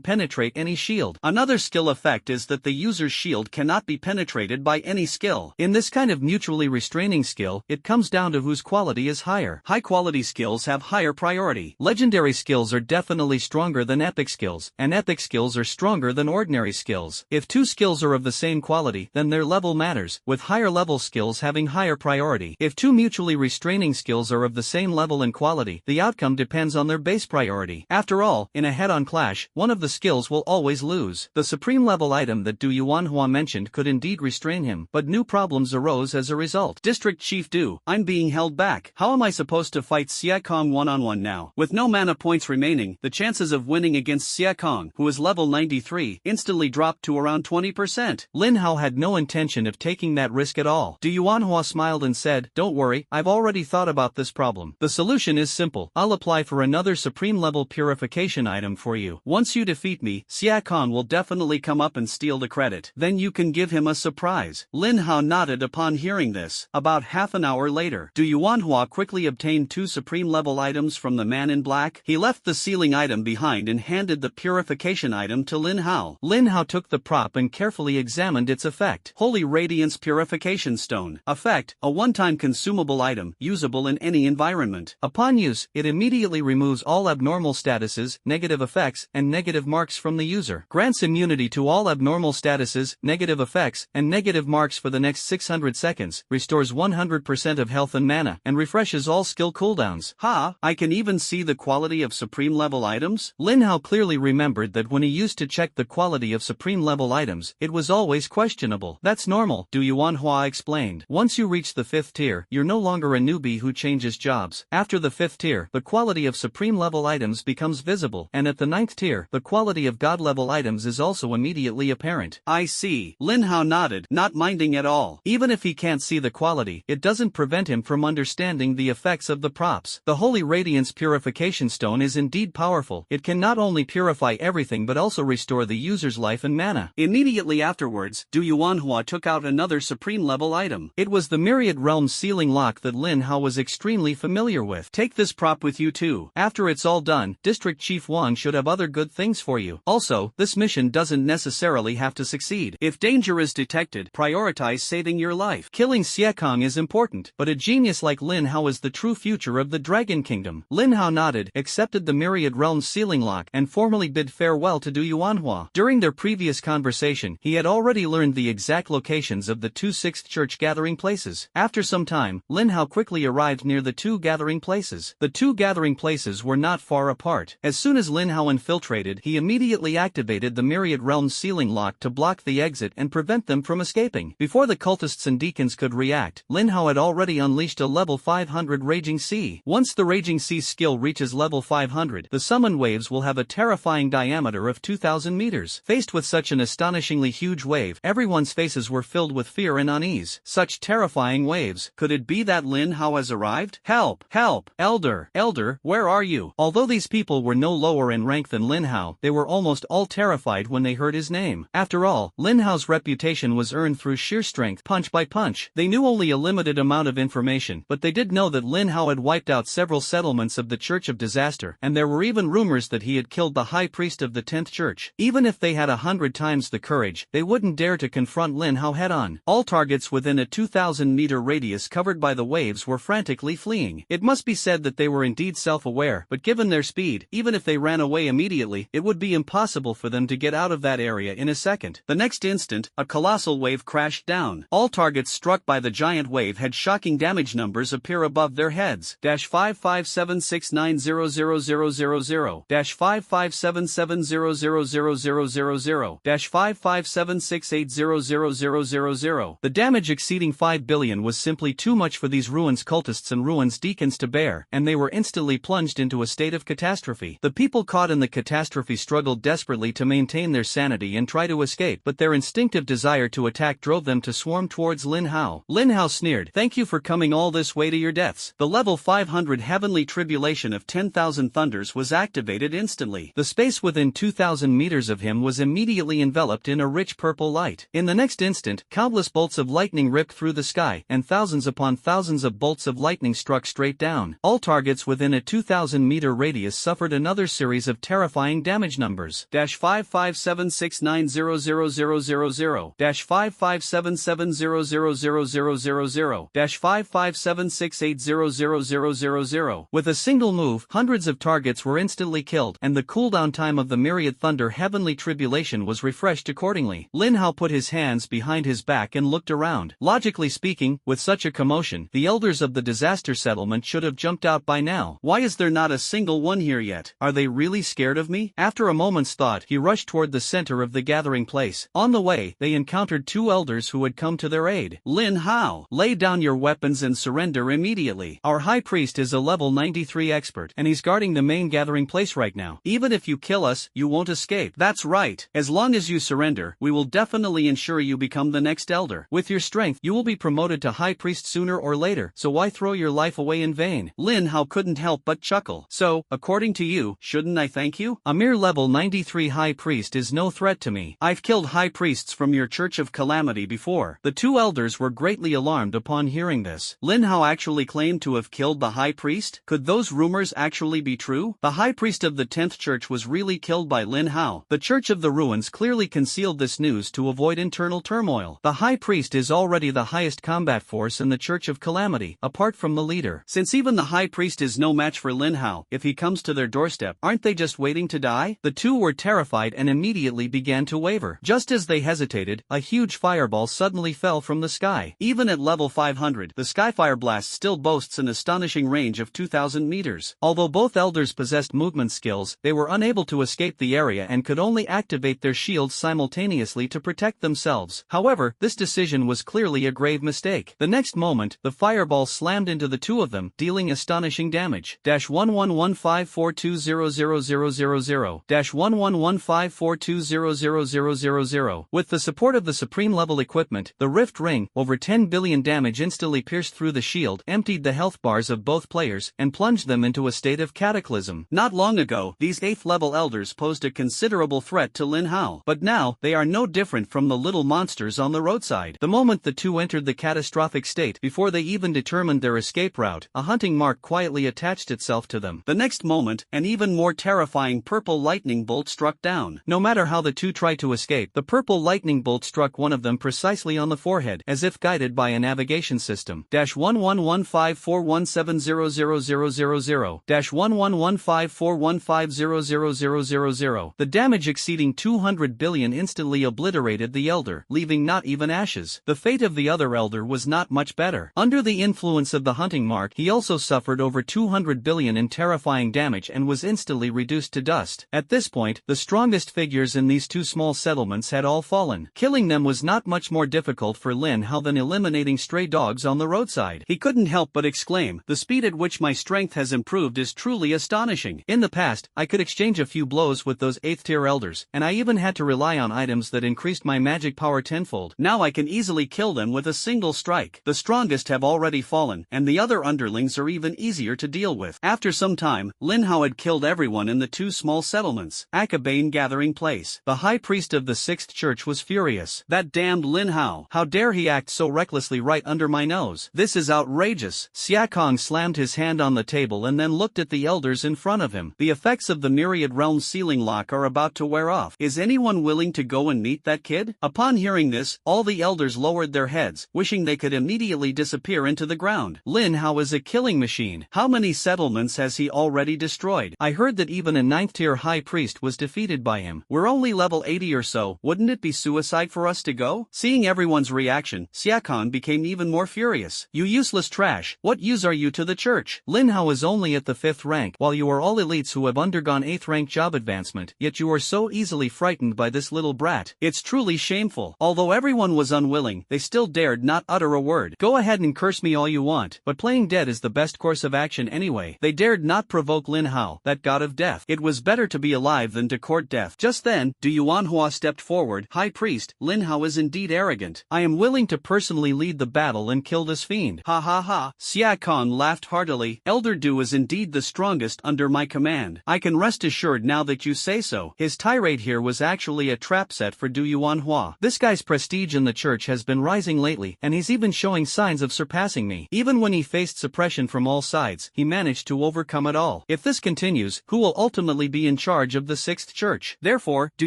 penetrate any shield. Another skill effect is that the user's shield cannot be penetrated by any skill. In this kind of mutually restraining skill, it comes down to whose quality is higher. High quality skills have higher priority. Legendary skills are definitely stronger than epic skills, and epic skills are stronger than ordinary skills. If two skills are of the same quality, then their level matters, with higher level skills having higher priority. If two mutually restraining skills are of the same level and quality, the outcome depends on their base priority. After all, in a head-on clash, one of the skills will always lose. The supreme level item that Du Du Yuanhua mentioned could indeed restrain him, but new problems arose as a result. District Chief Du, I'm being held back. How am I supposed to fight Xia Kong one-on-one now? With no mana points remaining, the chances of winning against Xia Kong, who is level 93, instantly dropped to around 20%. Lin Hao had no intention of taking that risk at all. Du Yuanhua smiled and said, "Don't worry, I've already thought about this problem. The solution is simple. I'll apply for another supreme level purification item for you. Once you defeat me, Xia Kong will definitely come up and steal the credit. Then you can give him a surprise." Lin Hao nodded upon hearing this. About half an hour later, Du Yuanhua quickly obtained 2 supreme level items from the man in black. He left the sealing item behind and handed the purification item to Lin Hao. Lin Hao took the prop and carefully examined its effect. Holy Radiance Purification Stone. Effect: a one-time consumable item, usable in any environment. Upon use, it immediately removes all abnormal statuses, negative effects, and negative marks from the user. Grants immunity to all abnormal statuses, negative effects, and negative marks for the next 600 seconds, restores 100% of health and mana, and refreshes all skill cooldowns. Ha! I can even see the quality of supreme level items? Lin Hao clearly remembered that when he used to check the quality of supreme level items, it was always questionable. That's normal, Du Yuanhua explained. Once you reach the 5th tier, you're no longer a newbie who changes jobs. After the 5th tier, the quality of supreme level items becomes visible, and at the 9th tier, the quality of god level items is also immediately apparent. I see. Lin Hao nodded, not minding at all. Even if he can't see the quality, it doesn't prevent him from understanding the effects of the props. The Holy Radiance Purification Stone is indeed powerful. It can not only purify everything but also restore the user's life and mana. Immediately afterwards, Du Yuanhua took out another supreme level item. It was the Myriad Realms sealing lock that Lin Hao was extremely familiar with. Take this prop with you too. After it's all done, District Chief Wang should have other good things for you. Also, this mission doesn't necessarily have to succeed. If danger is detected, prioritize saving your life. Killing Xia Kong is important, but a genius like Lin Hao is the true future of the Dragon Kingdom. Lin Hao nodded, accepted the Myriad Realms sealing lock, and formally bid farewell to Du Yuanhua. During their previous conversation, he had already learned the exact locations of the 2 6th church gathering places. After some time, Lin Hao quickly arrived near the 2 gathering places. The 2 gathering places were not far apart. As soon as Lin Hao infiltrated, he immediately activated the Myriad Realms sealing lock to block the exit and prevent them from escaping. Before the cultists and deacons could react, Lin Hao had already unleashed a level 500 Raging Sea. Once the Raging Sea skill reaches level 500, the summon waves will have a terrifying diameter of 2,000 meters. Faced with such an astonishingly huge wave, everyone's faces were filled with fear and unease. Such terrifying waves. Could it be that Lin Hao has arrived? Help! Help! Elder! Elder, where are you? Although these people were no lower in rank than Lin Hao, they were almost all terrified when they heard his name. After all, Lin Hao's reputation was earned through sheer strength, punch by punch. They knew only a limited amount of information, but they did know that Lin Hao had wiped out several settlements of the Church of Disaster, and there were even rumors that he had killed the High Priest of the 10th Church. Even if they had 100 times the courage, they wouldn't dare to confront Lin Hao head-on. All targets within a 2,000-meter radius covered by the waves were frantically fleeing. It must be said that they were indeed self-aware, but given their speed, even if they ran away immediately, it would be impossible for them to get out of that area in a second. The next instant, a colossal wave crashed down. All targets struck by the giant wave had shocking damage numbers appear above their heads. -55769000000, -557700000, -55768000000. The damage exceeding 5 billion was simply too much for these Ruins cultists and Ruins deacons to bear, and they were instantly plunged into a state of catastrophe. The people caught in the catastrophe struggled desperately to maintain their sanity and try to escape, but their instinctive desire to attack drove them to swarm towards Lin Hao. Lin Hao sneered, "Thank you for coming all this way to your deaths." The level 500 Heavenly Tribulation of 10,000 Thunders was activated instantly. The space within 2,000 meters of him was immediately enveloped in a rich purple light. In the next instant, countless bolts of lightning ripped through the sky, and thousands upon thousands of bolts of lightning struck straight down. All targets within a 2,000-meter radius suffered another series of terrifying damage numbers. -55769000000, -557700000, -55768000000. With a single move, hundreds of targets were instantly killed, and the cooldown time of the Myriad Thunder Heavenly Tribulation was refreshed accordingly. Lin Hao put his hands behind his back and looked around. Logically speaking, with such a commotion, the elders of the disaster settlement should have jumped out by now. Why is there not a single one here yet? Are they really scared of me? After a moment's thought, he rushed toward the center of the gathering place. place. On the way, they encountered two elders who had come to their aid. Lin Hao, lay down your weapons and surrender immediately. Our high priest is a level 93 expert, and he's guarding the main gathering place right now. Even if you kill us, you won't escape. That's right. As long as you surrender, we will definitely ensure you become the next elder. With your strength, you will be promoted to high priest sooner or later, so why throw your life away in vain? Lin Hao couldn't help but chuckle. So, according to you, shouldn't I thank you? A mere level 93 high priest is no threat to me. I've killed high priests from your Church of Calamity before. The two elders were greatly alarmed upon hearing this. Lin Hao actually claimed to have killed the high priest? Could those rumors actually be true? The high priest of the 10th church was really killed by Lin Hao. The Church of the Ruins clearly concealed this news to avoid internal turmoil. The high priest is already the highest combat force in the Church of Calamity, apart from the leader. Since even the high priest is no match for Lin Hao, if he comes to their doorstep, aren't they just waiting to die? The two were terrified and immediately began to waver. Just as they hesitated, a huge fireball suddenly fell from the sky. Even at level 500, the Skyfire Blast still boasts an astonishing range of 2,000 meters. Although both elders possessed movement skills, they were unable to escape the area and could only activate their shields simultaneously to protect themselves. However, this decision was clearly a grave mistake. The next moment, the fireball slammed into the two of them, dealing astonishing damage. -1115420000 -1115420000. With the support of the supreme level equipment, the Rift Ring, over 10 billion damage instantly pierced through the shield, emptied the health bars of both players, and plunged them into a state of cataclysm. Not long ago, these 8th level elders posed a considerable threat to Lin Hao, but now, they are no different from the little monsters on the roadside. The moment the two entered the catastrophic state, before they even determined their escape route, a hunting mark quietly attached itself to them. The next moment, an even more terrifying purple lightning bolt struck down. No matter how the two tried to escape, the purple lightning bolt struck one of them precisely on the forehead, as if guided by a navigation system. -111541700000 -111541500000. The damage exceeding 200 billion instantly obliterated the elder, leaving not even ashes. The fate of the other elder was not much better. Under the influence of the hunting mark, he also suffered over 200 billion in terrifying damage and was instantly reduced to dust. At this point, the strongest figures in these two small settlements had all fallen. Killing them was not much more difficult for Lin Hao than eliminating stray dogs on the roadside. He couldn't help but exclaim, "The speed at which my strength has improved is truly astonishing. In the past, I could exchange a few blows with those 8th tier elders, and I even had to rely on items that increased my magic power tenfold. Now I can easily kill them with a single strike. The strongest have already fallen, and the other underlings are even easier to deal with." After some time, Lin Hao had killed everyone in the two small settlements. Akabane Gathering Place. The high priest of the 6th church was furious. "That damned Lin Hao! How dare he act so recklessly right under my nose? This is outrageous!" Xia Kong slammed his hand on the table and then looked at the elders in front of him. "The effects of the Myriad Realm sealing lock are about to wear off. Is anyone willing to go and meet that kid?" Upon hearing this, all the elders lowered their heads, wishing they could immediately disappear into the ground. Lin Hao is a killing machine. How many settlements has he already destroyed? I heard that even a 9th tier high priest was defeated by him. We're only level 80 or so, wouldn't it be suicide for us to go? Seeing everyone's reaction, Xia Kong became even more furious. "You useless trash, what use are you to the church? Lin Hao is only at the 5th rank, while you are all elites who have undergone 8th rank job advancement, yet you are so easily frightened by this little brat. It's truly shameful." Although everyone was unwilling, they still dared not utter a word. "Go ahead and curse me all you want, but playing dead is the best course of action anyway." They dared not provoke Lin Hao, that god of death. It was better to be alive than to court death. Just then, Du Yuanhua stepped forward. "High priest, Lin Hao is indeed arrogant. I am willing to personally lead the battle and kill this fiend." "Ha ha ha." Xia Kong laughed heartily. "Elder Du is indeed the strongest under my command. I can rest assured now that you say so." His tirade here was actually a trap set for Du Yuanhua. This guy's prestige in the church has been rising lately, and he's even showing signs of surpassing me. Even when he faced suppression from all sides, he managed to overcome it all. If this continues, who will ultimately be in charge of the 6th church? Therefore, Du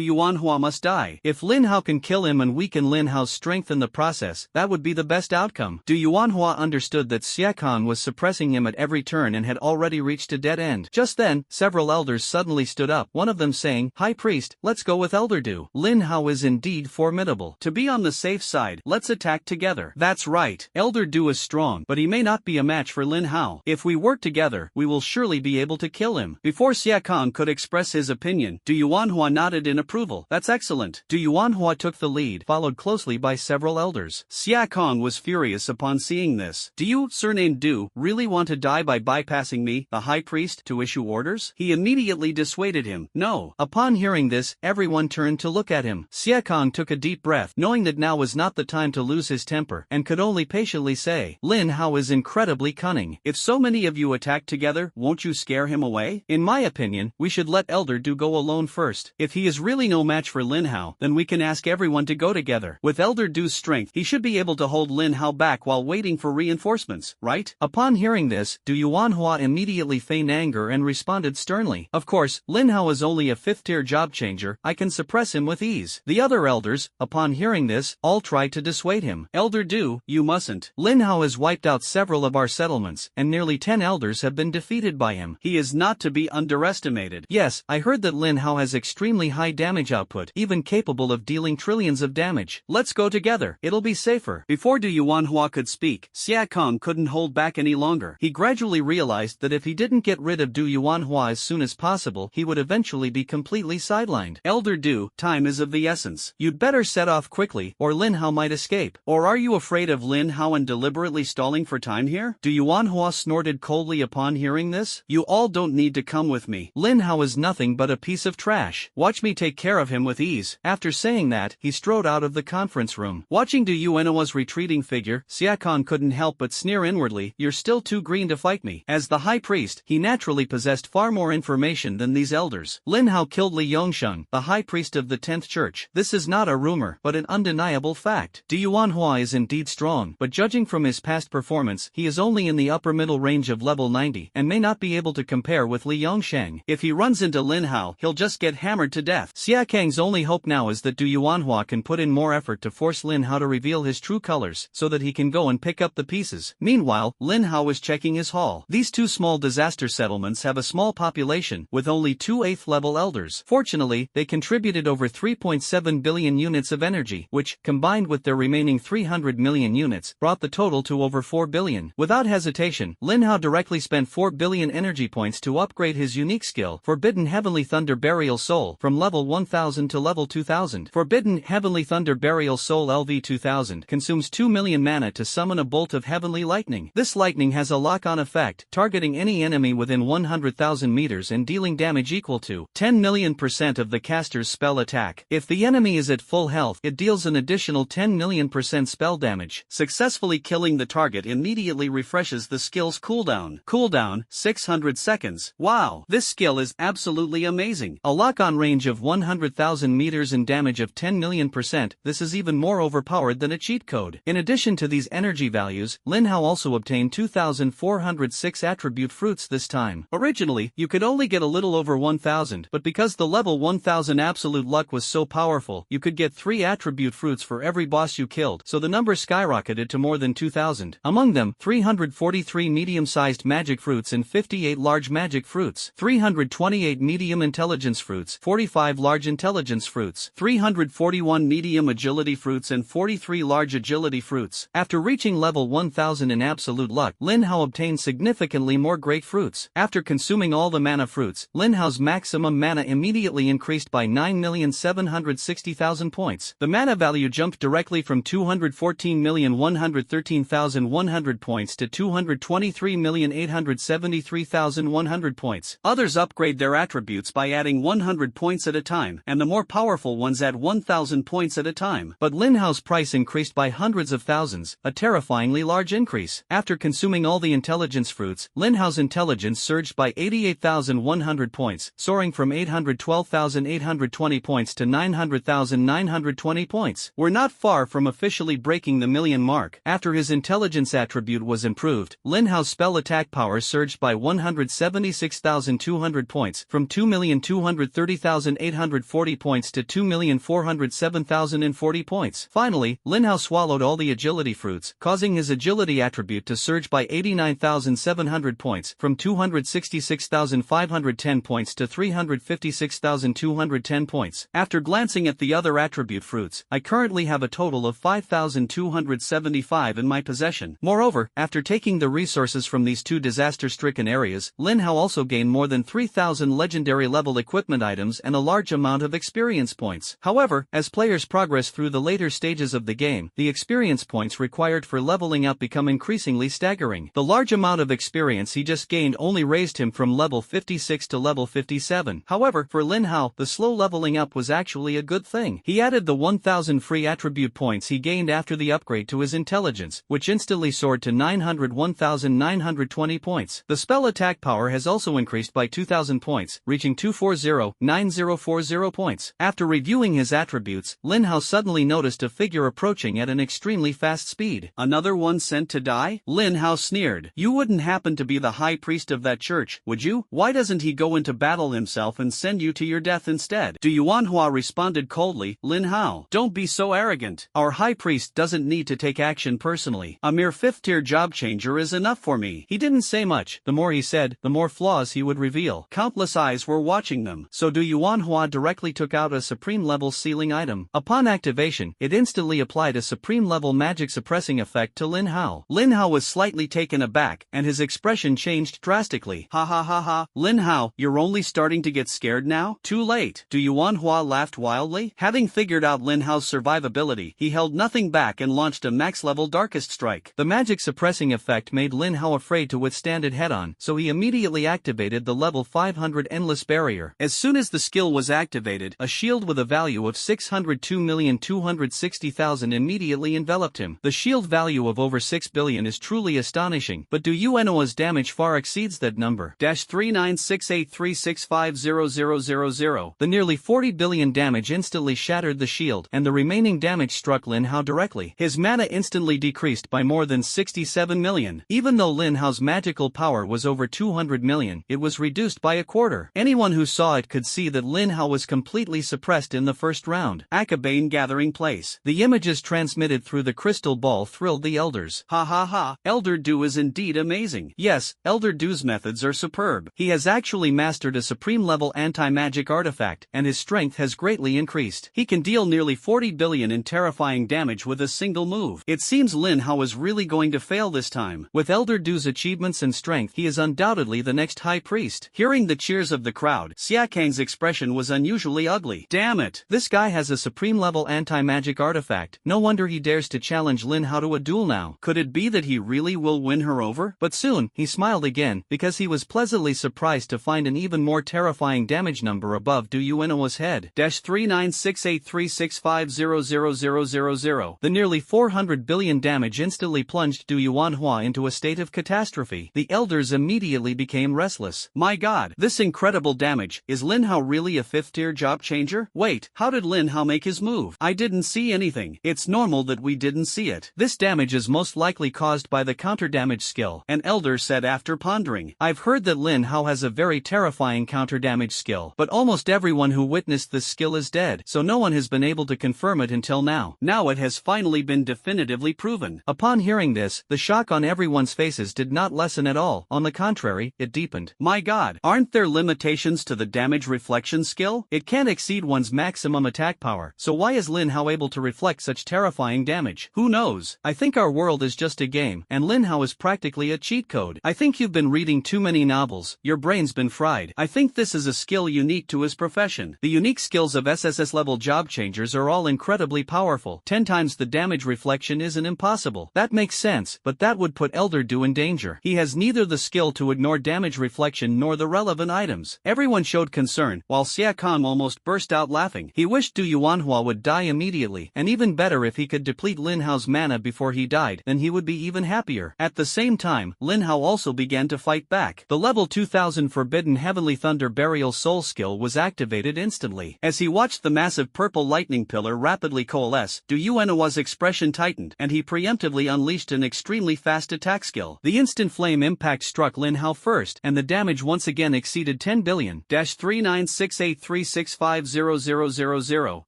Yuanhua must die. If Lin Hao can kill him and weaken Lin Hao's strength in the process, that would be the best outcome. Du Yuanhua understood that Xia Kong was suppressing him at every turn and had already reached a dead end. Just then, several elders suddenly stood up, one of them saying, "High priest, let's go with Elder Du. Lin Hao is indeed formidable. To be on the safe side, let's attack together." "That's right. Elder Du is strong, but he may not be a match for Lin Hao. If we work together, we will surely be able to kill him." Before Xia Kong could express his opinion, Du Yuanhua nodded in approval. "That's excellent. silent. Du Yuanhua took the lead, followed closely by several elders. Xia Kong was furious upon seeing this. Do you, surnamed Du, really want to die by bypassing me, the high priest, to issue orders? He immediately dissuaded him. No. Upon hearing this, everyone turned to look at him. Xia Kong took a deep breath, knowing that now was not the time to lose his temper, and could only patiently say, Lin Hao is incredibly cunning. If so many of you attack together, won't you scare him away? In my opinion, we should let Elder Du go alone first. If he is really no match for Lin Hao, then we can ask everyone to go together. With Elder Du's strength, he should be able to hold Lin Hao back while waiting for reinforcements, right? Upon hearing this, Du Yuanhua immediately feigned anger and responded sternly. Of course, Lin Hao is only a fifth-tier job changer, I can suppress him with ease. The other elders, upon hearing this, all tried to dissuade him. Elder Du, you mustn't. Lin Hao has wiped out several of our settlements, and nearly 10 elders have been defeated by him. He is not to be underestimated. Yes, I heard that Lin Hao has extremely high damage output, even capable of dealing trillions of damage. Let's go together, it'll be safer. Before Du Yuanhua could speak, Xia Kong couldn't hold back any longer. He gradually realized that if he didn't get rid of Du Yuanhua as soon as possible, he would eventually be completely sidelined. Elder Du, time is of the essence. You'd better set off quickly, or Lin Hao might escape. Or are you afraid of Lin Hao and deliberately stalling for time here? Du Yuanhua snorted coldly upon hearing this. You all don't need to come with me. Lin Hao is nothing but a piece of trash. Watch me take care of him with ease. After saying that, he strode out of the conference room. Watching Du Yuanhua's retreating figure, Xia Kong couldn't help but sneer inwardly, you're still too green to fight me. As the high priest, he naturally possessed far more information than these elders. Lin Hao killed Li Yongsheng, the high priest of the 10th church. This is not a rumor, but an undeniable fact. Du Yuanhua is indeed strong, but judging from his past performance, he is only in the upper middle range of level 90, and may not be able to compare with Li Yongsheng. If he runs into Lin Hao, he'll just get hammered to death. Xia Kang's only hope now is that Du Yuanhua can put in more effort to force Lin Hao to reveal his true colors, so that he can go and pick up the pieces. Meanwhile, Lin Hao is checking his haul. These two small disaster settlements have a small population, with only 2 8th level elders. Fortunately, they contributed over 3.7 billion units of energy, which, combined with their remaining 300 million units, brought the total to over 4 billion. Without hesitation, Lin Hao directly spent 4 billion energy points to upgrade his unique skill, Forbidden Heavenly Thunder Burial Soul, from level 1000 to level 2000. Forbidden Heavenly Thunder Burial Soul LV2000 consumes 2 million mana to summon a bolt of heavenly lightning. This lightning has a lock-on effect, targeting any enemy within 100,000 meters and dealing damage equal to 10 million% of the caster's spell attack. If the enemy is at full health, it deals an additional 10 million% spell damage. Successfully killing the target immediately refreshes the skill's cooldown. Cooldown, 600 seconds. Wow, this skill is absolutely amazing. A lock-on range of 100,000 meters and damage of 10 million%, this is even more overpowered than a cheat code. In addition to these energy values, Lin Hao also obtained 2,406 attribute fruits this time. Originally, you could only get a little over 1,000, but because the level 1,000 absolute luck was so powerful, you could get 3 attribute fruits for every boss you killed, so the number skyrocketed to more than 2,000. Among them, 343 medium-sized magic fruits and 58 large magic fruits, 328 medium intelligence fruits, 45 large intelligence fruits, 341 medium agility fruits and 43 large agility fruits. After reaching level 1000 in absolute luck, Lin Hao obtained significantly more great fruits. After consuming all the mana fruits, Lin Hao's maximum mana immediately increased by 9,760,000 points. The mana value jumped directly from 214,113,100 points to 223,873,100 points. Others upgrade their attributes by adding 100 points at a time, and the more powerful ones add 1,000 points at a time. But Lin Hao's price increased by hundreds of thousands, a terrifyingly large increase. After consuming all the intelligence fruits, Lin Hao's intelligence surged by 88,100 points, soaring from 812,820 points to 900,920 points. We're not far from officially breaking the million mark. After his intelligence attribute was improved, Lin Hao's spell attack power surged by 176,200 points, from 2,230,840 points to 2,407,040 points. Finally, Lin Hao swallowed all the agility fruits, causing his agility attribute to surge by 89,700 points, from 266,510 points to 356,210 points. After glancing at the other attribute fruits, I currently have a total of 5,275 in my possession. Moreover, after taking the resources from these two disaster-stricken areas, Lin Hao also gained more than 3,000 legendary level equipment items and a large amount of experience experience points. However, as players progress through the later stages of the game, the experience points required for leveling up become increasingly staggering. The large amount of experience he just gained only raised him from level 56 to level 57. However, for Lin Hao, the slow leveling up was actually a good thing. He added the 1000 free attribute points he gained after the upgrade to his intelligence, which instantly soared to 901,920 points. The spell attack power has also increased by 2,000 points, reaching 240,9040 points. After reviewing his attributes, Lin Hao suddenly noticed a figure approaching at an extremely fast speed. Another one sent to die? Lin Hao sneered. You wouldn't happen to be the high priest of that church, would you? Why doesn't he go into battle himself and send you to your death instead? Du Manhwa responded coldly, Lin Hao, don't be so arrogant. Our high priest doesn't need to take action personally. A mere 5th-tier job changer is enough for me. He didn't say much. The more he said, the more flaws he would reveal. Countless eyes were watching them. So Du Manhwa directly took out a supreme level sealing item. Upon activation, it instantly applied a supreme level magic suppressing effect to Lin Hao. Lin Hao was slightly taken aback, and his expression changed drastically. Ha ha ha ha. Lin Hao, you're only starting to get scared now? Too late. Du Manhwa laughed wildly. Having figured out Lin Hao's survivability, he held nothing back and launched a max-level Darkest Strike. The magic suppressing effect made Lin Hao afraid to withstand it head-on, so he immediately activated the level 500 Endless Barrier. As soon as the skill was activated, a shield with a value of 602,260,000 immediately enveloped him. The shield value of over 6 billion is truly astonishing, but Du Manhwa's damage far exceeds that number. 396836500000. The nearly 40 billion damage instantly shattered the shield, and the remaining damage struck Lin Hao directly. His mana instantly decreased by more than 67 million. Even though Lin Hao's magical power was over 200 million, it was reduced by a quarter. Anyone who saw it could see that Lin Hao was completely suppressed in the first round. Akabane gathering place. The images transmitted through the crystal ball thrilled the elders. Ha ha ha, Elder Du is indeed amazing. Yes, Elder Du's methods are superb. He has actually mastered a supreme level anti-magic artifact, and his strength has greatly increased. He can deal nearly 40 billion in terrifying damage with a single move. It seems Lin Hao is really going to fail this time. With Elder Du's achievements and strength, he is undoubtedly the next high priest. Hearing the cheers of the crowd, Xia Kang's expression was unusually ugly. Damn it! This guy has a supreme level anti-magic artifact. No wonder he dares to challenge Lin Hao to a duel now. Could it be that he really will win her over? But soon, he smiled again, because he was pleasantly surprised to find an even more terrifying damage number above Du Manhwa's head. 396836500000. The nearly 400 billion damage instantly plunged Du Manhwa into a state of catastrophe. The elders immediately became restless. My god, this incredible damage. Is Lin Hao really a 5th-tier job changer? Wait, how did Lin Hao make his move? I didn't see anything. It's normal that we didn't see it. This damage is most likely caused by the counter damage skill, an elder said after pondering. I've heard that Lin Hao has a very terrifying counter damage skill, but almost everyone who witnessed this skill is dead, so no one has been able to confirm it until now. Now it has finally been definitively proven. Upon hearing this, the shock on everyone's faces did not lessen at all. On the contrary, it deepened. My god, aren't there limitations to the damage reflection skill? It can't exceed one's maximum attack power, so why is Lin Hao able to reflect such terrifying damage? Who knows? I think our world is just a game, and Lin Hao is practically a cheat code. I think you've been reading too many novels, your brain's been fried. I think this is a skill unique to his profession. The unique skills of SSS level job changers are all incredibly powerful. 10 times the damage reflection isn't impossible. That makes sense, but that would put Elder Du in danger. He has neither the skill to ignore damage reflection nor the relevant items. Everyone showed concern, while Xia Kang almost burst out laughing. He wished Du Manhwa would die immediately, and even better if he could deplete Lin Hao's mana before he died, then he would be even happier. At the same time, Lin Hao also began to fight back. The level 2000 Forbidden Heavenly Thunder Burial Soul skill was activated instantly. As he watched the massive purple lightning pillar rapidly coalesce, Du Manhwa's expression tightened, and he preemptively unleashed an extremely fast attack skill. The instant flame impact struck Lin Hao first, and the damage once again exceeded 10 billion. 396836500000.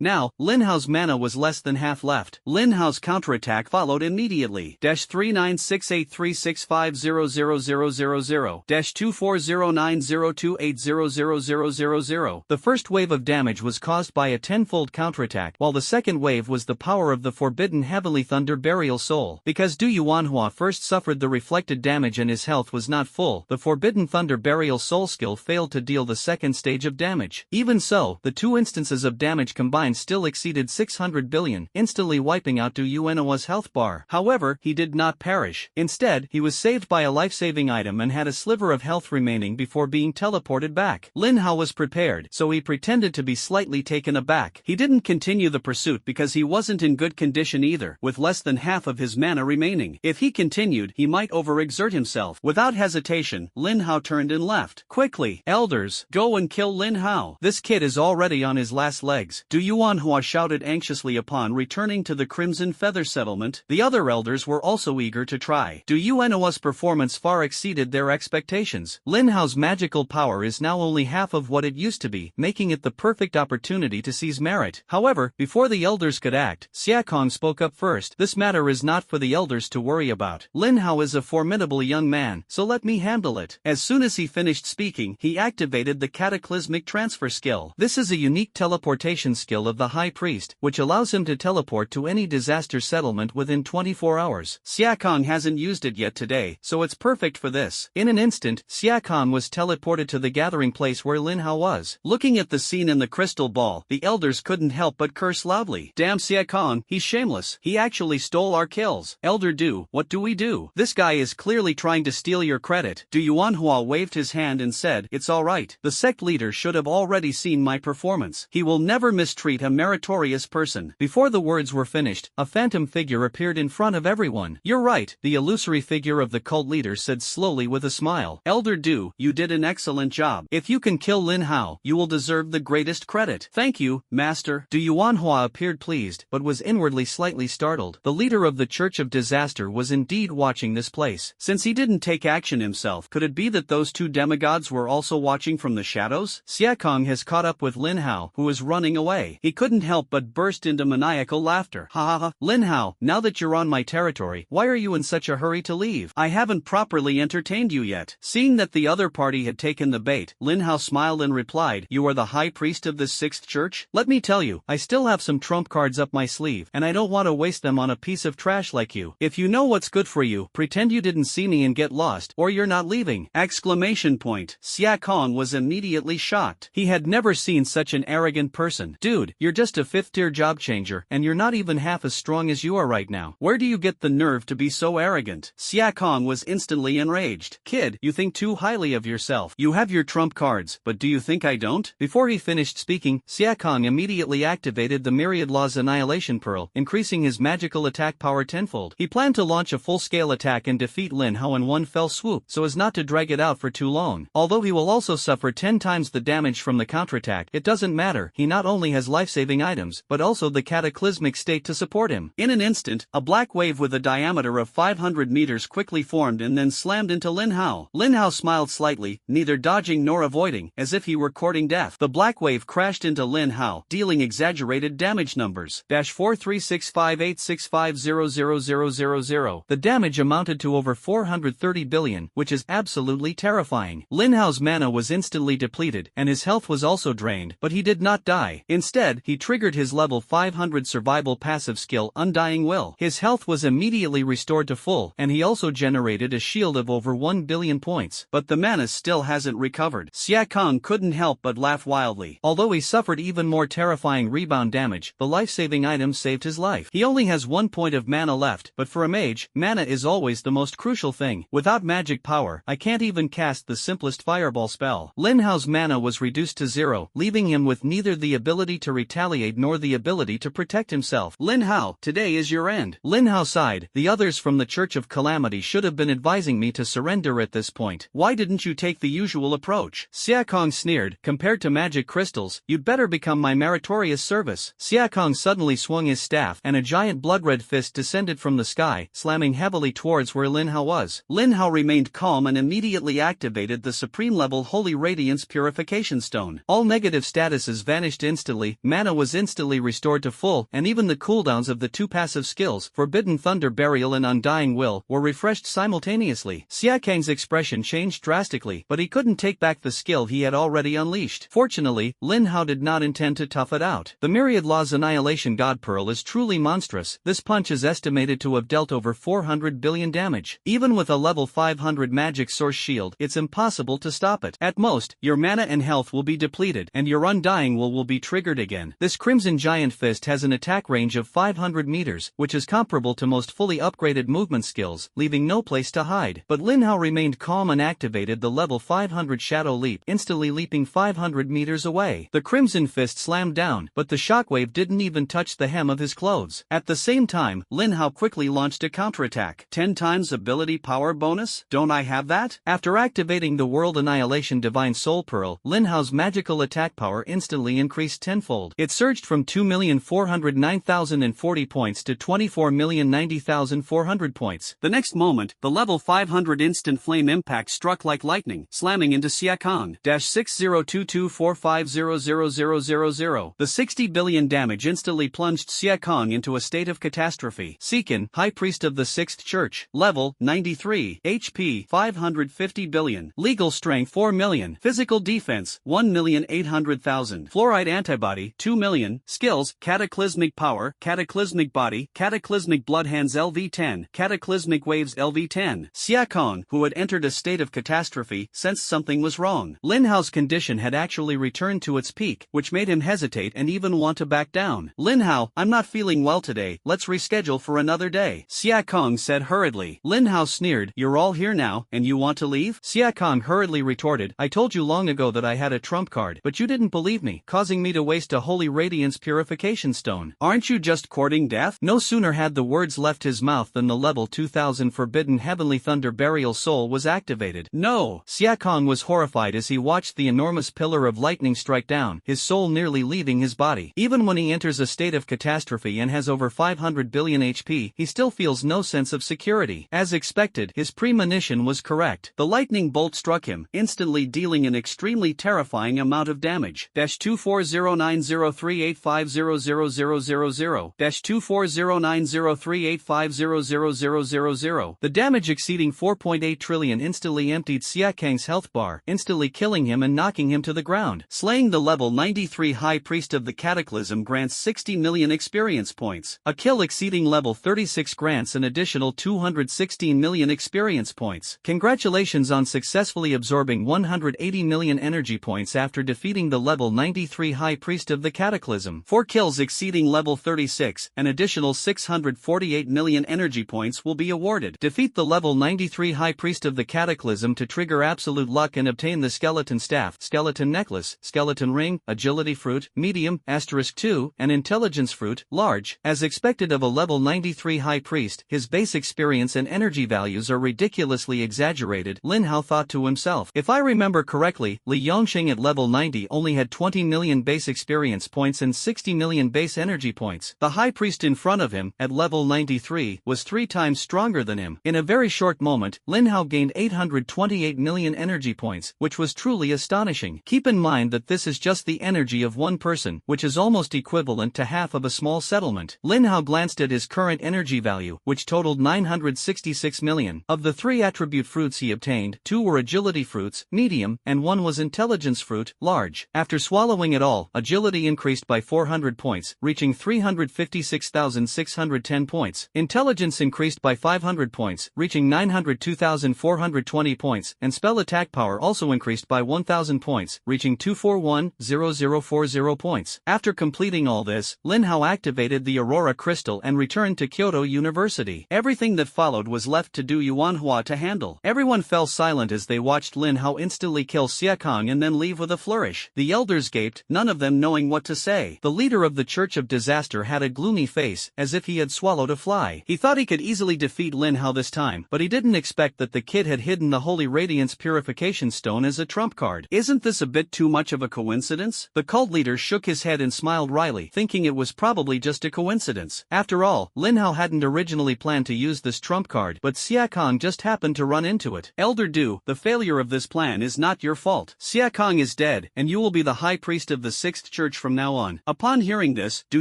Now, Lin Hao's mana was less than half left. Lin Hao's counterattack followed immediately. 396836500000. 2409028000000. The first wave of damage was caused by a tenfold counterattack, while the second wave was the power of the Forbidden Heavenly Thunder Burial Soul. Because Du Manhwa first suffered the reflected damage and his health was not full, the Forbidden Thunder Burial Soul skill failed to deal the second stage of damage. Even so, the two instances of damage combined still exceeded 600 billion, instantly wiping out Du Yuanhua's health bar. However, he did not perish. Instead, he was saved by a life-saving item and had a sliver of health remaining before being teleported back. Lin Hao was prepared, so he pretended to be slightly taken aback. He didn't continue the pursuit because he wasn't in good condition either, with less than half of his mana remaining. If he continued, he might overexert himself. Without hesitation, Lin Hao turned and left. Quickly, elders, go and kill Lin Hao. This kid is already on his last legs, Du Yuanhua shouted anxiously upon returning to the Crimson Feather settlement. The other elders were also eager to try. Du Yuanhua's performance far exceeded their expectations. Lin Hao's magical power is now only half of what it used to be, making it the perfect opportunity to seize merit. However, before the elders could act, Xia Kong spoke up first. This matter is not for the elders to worry about. Lin Hao is a formidable young man, so let me handle it. As soon as he finished speaking, he activated the cataclysmic transfer skill. This is a unique teleportation skill of the High Priest, which allows him to teleport to any disaster settlement within 24 hours. Xia Kong hasn't used it yet today, so it's perfect for this. In an instant, Xia Kong was teleported to the gathering place where Lin Hao was. Looking at the scene in the crystal ball, the elders couldn't help but curse loudly. Damn Xia Kong, he's shameless. He actually stole our kills. Elder Du, what do we do? This guy is clearly trying to steal your credit. Du Yuanhua waved his hand and said, it's alright. The sect leader should have already seen my performance. He will never mistreat a meritorious person. Before the words were finished, a phantom figure appeared in front of everyone. You're right, the illusory figure of the cult leader said slowly with a smile. Elder Du, you did an excellent job. If you can kill Lin Hao, you will deserve the greatest credit. Thank you, Master. Du Yuanhua appeared pleased, but was inwardly slightly startled. The leader of the Church of Disaster was indeed watching this place. Since he didn't take action himself, could it be that those two demigods were also watching from the shadows? Xia Kong has caught up with Lin Hao, who is running away. He couldn't help but burst into maniacal laughter. Ha ha ha. Lin Hao, now that you're on my territory, why are you in such a hurry to leave? I haven't properly entertained you yet. Seeing that the other party had taken the bait, Lin Hao smiled and replied, you are the high priest of this sixth church? Let me tell you, I still have some trump cards up my sleeve, and I don't want to waste them on a piece of trash like you. If you know what's good for you, pretend you didn't see me and get lost, or you're not leaving! Exclamation point. Xia Kong was immediately shocked. He had never seen such an arrogant person. Dude, you're just a fifth-tier job changer, and you're not even half as strong as you are right now. Where do you get the nerve to be so arrogant? Xia Kong was instantly enraged. Kid, you think too highly of yourself. You have your trump cards, but do you think I don't? Before he finished speaking, Xia Kong immediately activated the Myriad Law's Annihilation Pearl, increasing his magical attack power tenfold. He planned to launch a full-scale attack and defeat Lin Hao in one fell swoop, so as not to drag it out for too long. Although he will also suffer 10 times the damage from the counterattack, it doesn't matter. He not only has life-saving items, but also the cataclysmic state to support him. In an instant, a black wave with a diameter of 500 meters quickly formed and then slammed into Lin Hao. Lin Hao smiled slightly, neither dodging nor avoiding, as if he were courting death. The black wave crashed into Lin Hao, dealing exaggerated damage numbers. -4365865000000. The damage amounted to over 430 billion, which is absolutely terrifying. Lin Hao's mana was instantly depleted, and his health was also drained, but he did not die. Instead, he triggered his level 500 survival passive skill Undying Will. His health was immediately restored to full, and he also generated a shield of over 1 billion points. But the mana still hasn't recovered. Xia Kong couldn't help but laugh wildly. Although he suffered even more terrifying rebound damage, the life-saving item saved his life. He only has 1 point of mana left, but for a mage, mana is always the most crucial thing. Without magic power, I can't even cast the simplest fireball spell. Lin Hao's mana was reduced to 0, leaving him with neither the ability to retaliate nor the ability to protect himself. Lin Hao, today is your end. Lin Hao sighed. The others from the Church of Calamity should have been advising me to surrender at this point. Why didn't you take the usual approach? Xia Kong sneered. Compared to magic crystals, you'd better become my meritorious service. Xia Kong suddenly swung his staff, and a giant blood-red fist descended from the sky, slamming heavily towards where Lin Hao was. Lin Hao remained calm and immediately activated the supreme-level Holy Radiance Purification Stone. All negative statuses vanished instantly, mana was instantly restored to full, and even the cooldowns of the two passive skills, Forbidden Thunder Burial and Undying Will, were refreshed simultaneously. Xia Kang's expression changed drastically, but he couldn't take back the skill he had already unleashed. Fortunately, Lin Hao did not intend to tough it out. The Myriad Law's Annihilation God Pearl is truly monstrous. This punch is estimated to have dealt over 400 billion damage. Even with a level 500 magic source shield, it's impossible to stop it. At most, your mana and health will be depleted, and your Undying dying will be triggered again. This Crimson Giant Fist has an attack range of 500 meters, which is comparable to most fully upgraded movement skills, leaving no place to hide. But Lin Hao remained calm and activated the level 500 Shadow Leap, instantly leaping 500 meters away. The Crimson Fist slammed down, but the shockwave didn't even touch the hem of his clothes. At the same time, Lin Hao quickly launched a counterattack. 10 times ability power bonus? Don't I have that? After activating the World Annihilation Divine Soul Pearl, Lin Hao's magical attack power instantly increased tenfold. It surged from 2,409,040 points to 24,090,400 points. The next moment, the level 500 instant flame impact struck like lightning, slamming into Xia Kong. -602245000000. The 60 billion damage instantly plunged Xia Kong into a state of catastrophe. Seekin, High Priest of the 6th Church, level 93, HP 550 billion, legal strength 4 million, physical defense 1,800,000, fluoride antibody 2 million, skills cataclysmic power, cataclysmic body, cataclysmic blood hands LV10, cataclysmic waves LV10. Xia Kong, who had entered a state of catastrophe, sensed something was wrong. Lin Hao's condition had actually returned to its peak, which made him hesitate and even want to back down. Lin Hao, I'm not feeling well today, let's reschedule for another day, Xia Kong said hurriedly. Lin Hao sneered, you're all here now, and you want to leave? Xia Kong hurriedly retorted, I told you long ago that I had a trump card, but you didn't believe me, causing me to waste a holy radiance purification stone. Aren't you just courting death? No sooner had the words left his mouth than the level 2000 Forbidden Heavenly Thunder Burial Soul was activated. No! Xia Kong was horrified as he watched the enormous pillar of lightning strike down, his soul nearly leaving his body. Even when he enters a state of catastrophe and has over 500 billion HP, he still feels no sense of security. As expected, his premonition was correct. The lightning bolt struck him, instantly dealing an extremely terrifying amount of damage. -2409038500000 -2409038500000. The damage exceeding 4.8 trillion instantly emptied Xia Kang's health bar, instantly killing him and knocking him to the ground. Slaying the level 93 High Priest of the Cataclysm grants 60 million experience points. A kill exceeding level 36 grants an additional 216 million experience points. Congratulations on successfully absorbing 180 million energy points after defeating the level 93 High Priest of the Cataclysm. 4 kills exceeding level 36, an additional 648 million energy points will be awarded. Defeat the level 93 High Priest of the Cataclysm to trigger absolute luck and obtain the Skeleton Staff, Skeleton Necklace, Skeleton Ring, Agility Fruit, Medium, *2, and Intelligence Fruit, Large. As expected of a level 93 High Priest, his base experience and energy values are ridiculously exaggerated, Lin Hao thought to himself. If I remember correctly, Li Yongxing at level 90 only had 20 million base experience points and 60 million base energy points. The High Priest in front of him, at level 93, was 3 times stronger than him. In a very short moment, Lin Hao gained 828 million energy points, which was truly astonishing. Keep in mind that this is just the energy of one person, which is almost equivalent to half of a small settlement. Lin Hao glanced at his current energy value, which totaled 966 million. Of the 3 attribute fruits he obtained, 2 were agility fruits, medium, and 1 was intelligence fruit, large. After swallowing it all, agility increased by 400 points, reaching 356,610 points. Intelligence increased by 500 points, reaching 902,420 points, and spell attack power also increased by 1,000 points, reaching 241,0040 points. After completing all this, Lin Hao activated the Aurora Crystal and returned to Kyoto University. Everything that followed was left to Manhwa to handle. Everyone fell silent as they watched Lin Hao instantly kill Xia Kong and then leave with a flourish. The elders gaped, none of them knowing what to say. The leader of the Church of Disaster had a gloomy face, as if he had swallowed a fly. He thought he could easily defeat Lin Hao this time, but he didn't expect that the kid had hidden the Holy Radiance Purification Stone as a trump card. Isn't this a bit too much of a coincidence? The cult leader shook his head and smiled wryly, thinking it was probably just a coincidence. After all, Lin Hao hadn't originally planned to use this trump card, but Xia Kong just happened to run into it. Elder Du, the failure of this plan is not your fault. Xia Kong is dead, and you will be the High Priest of the 6th Church from now on. Upon hearing this, Du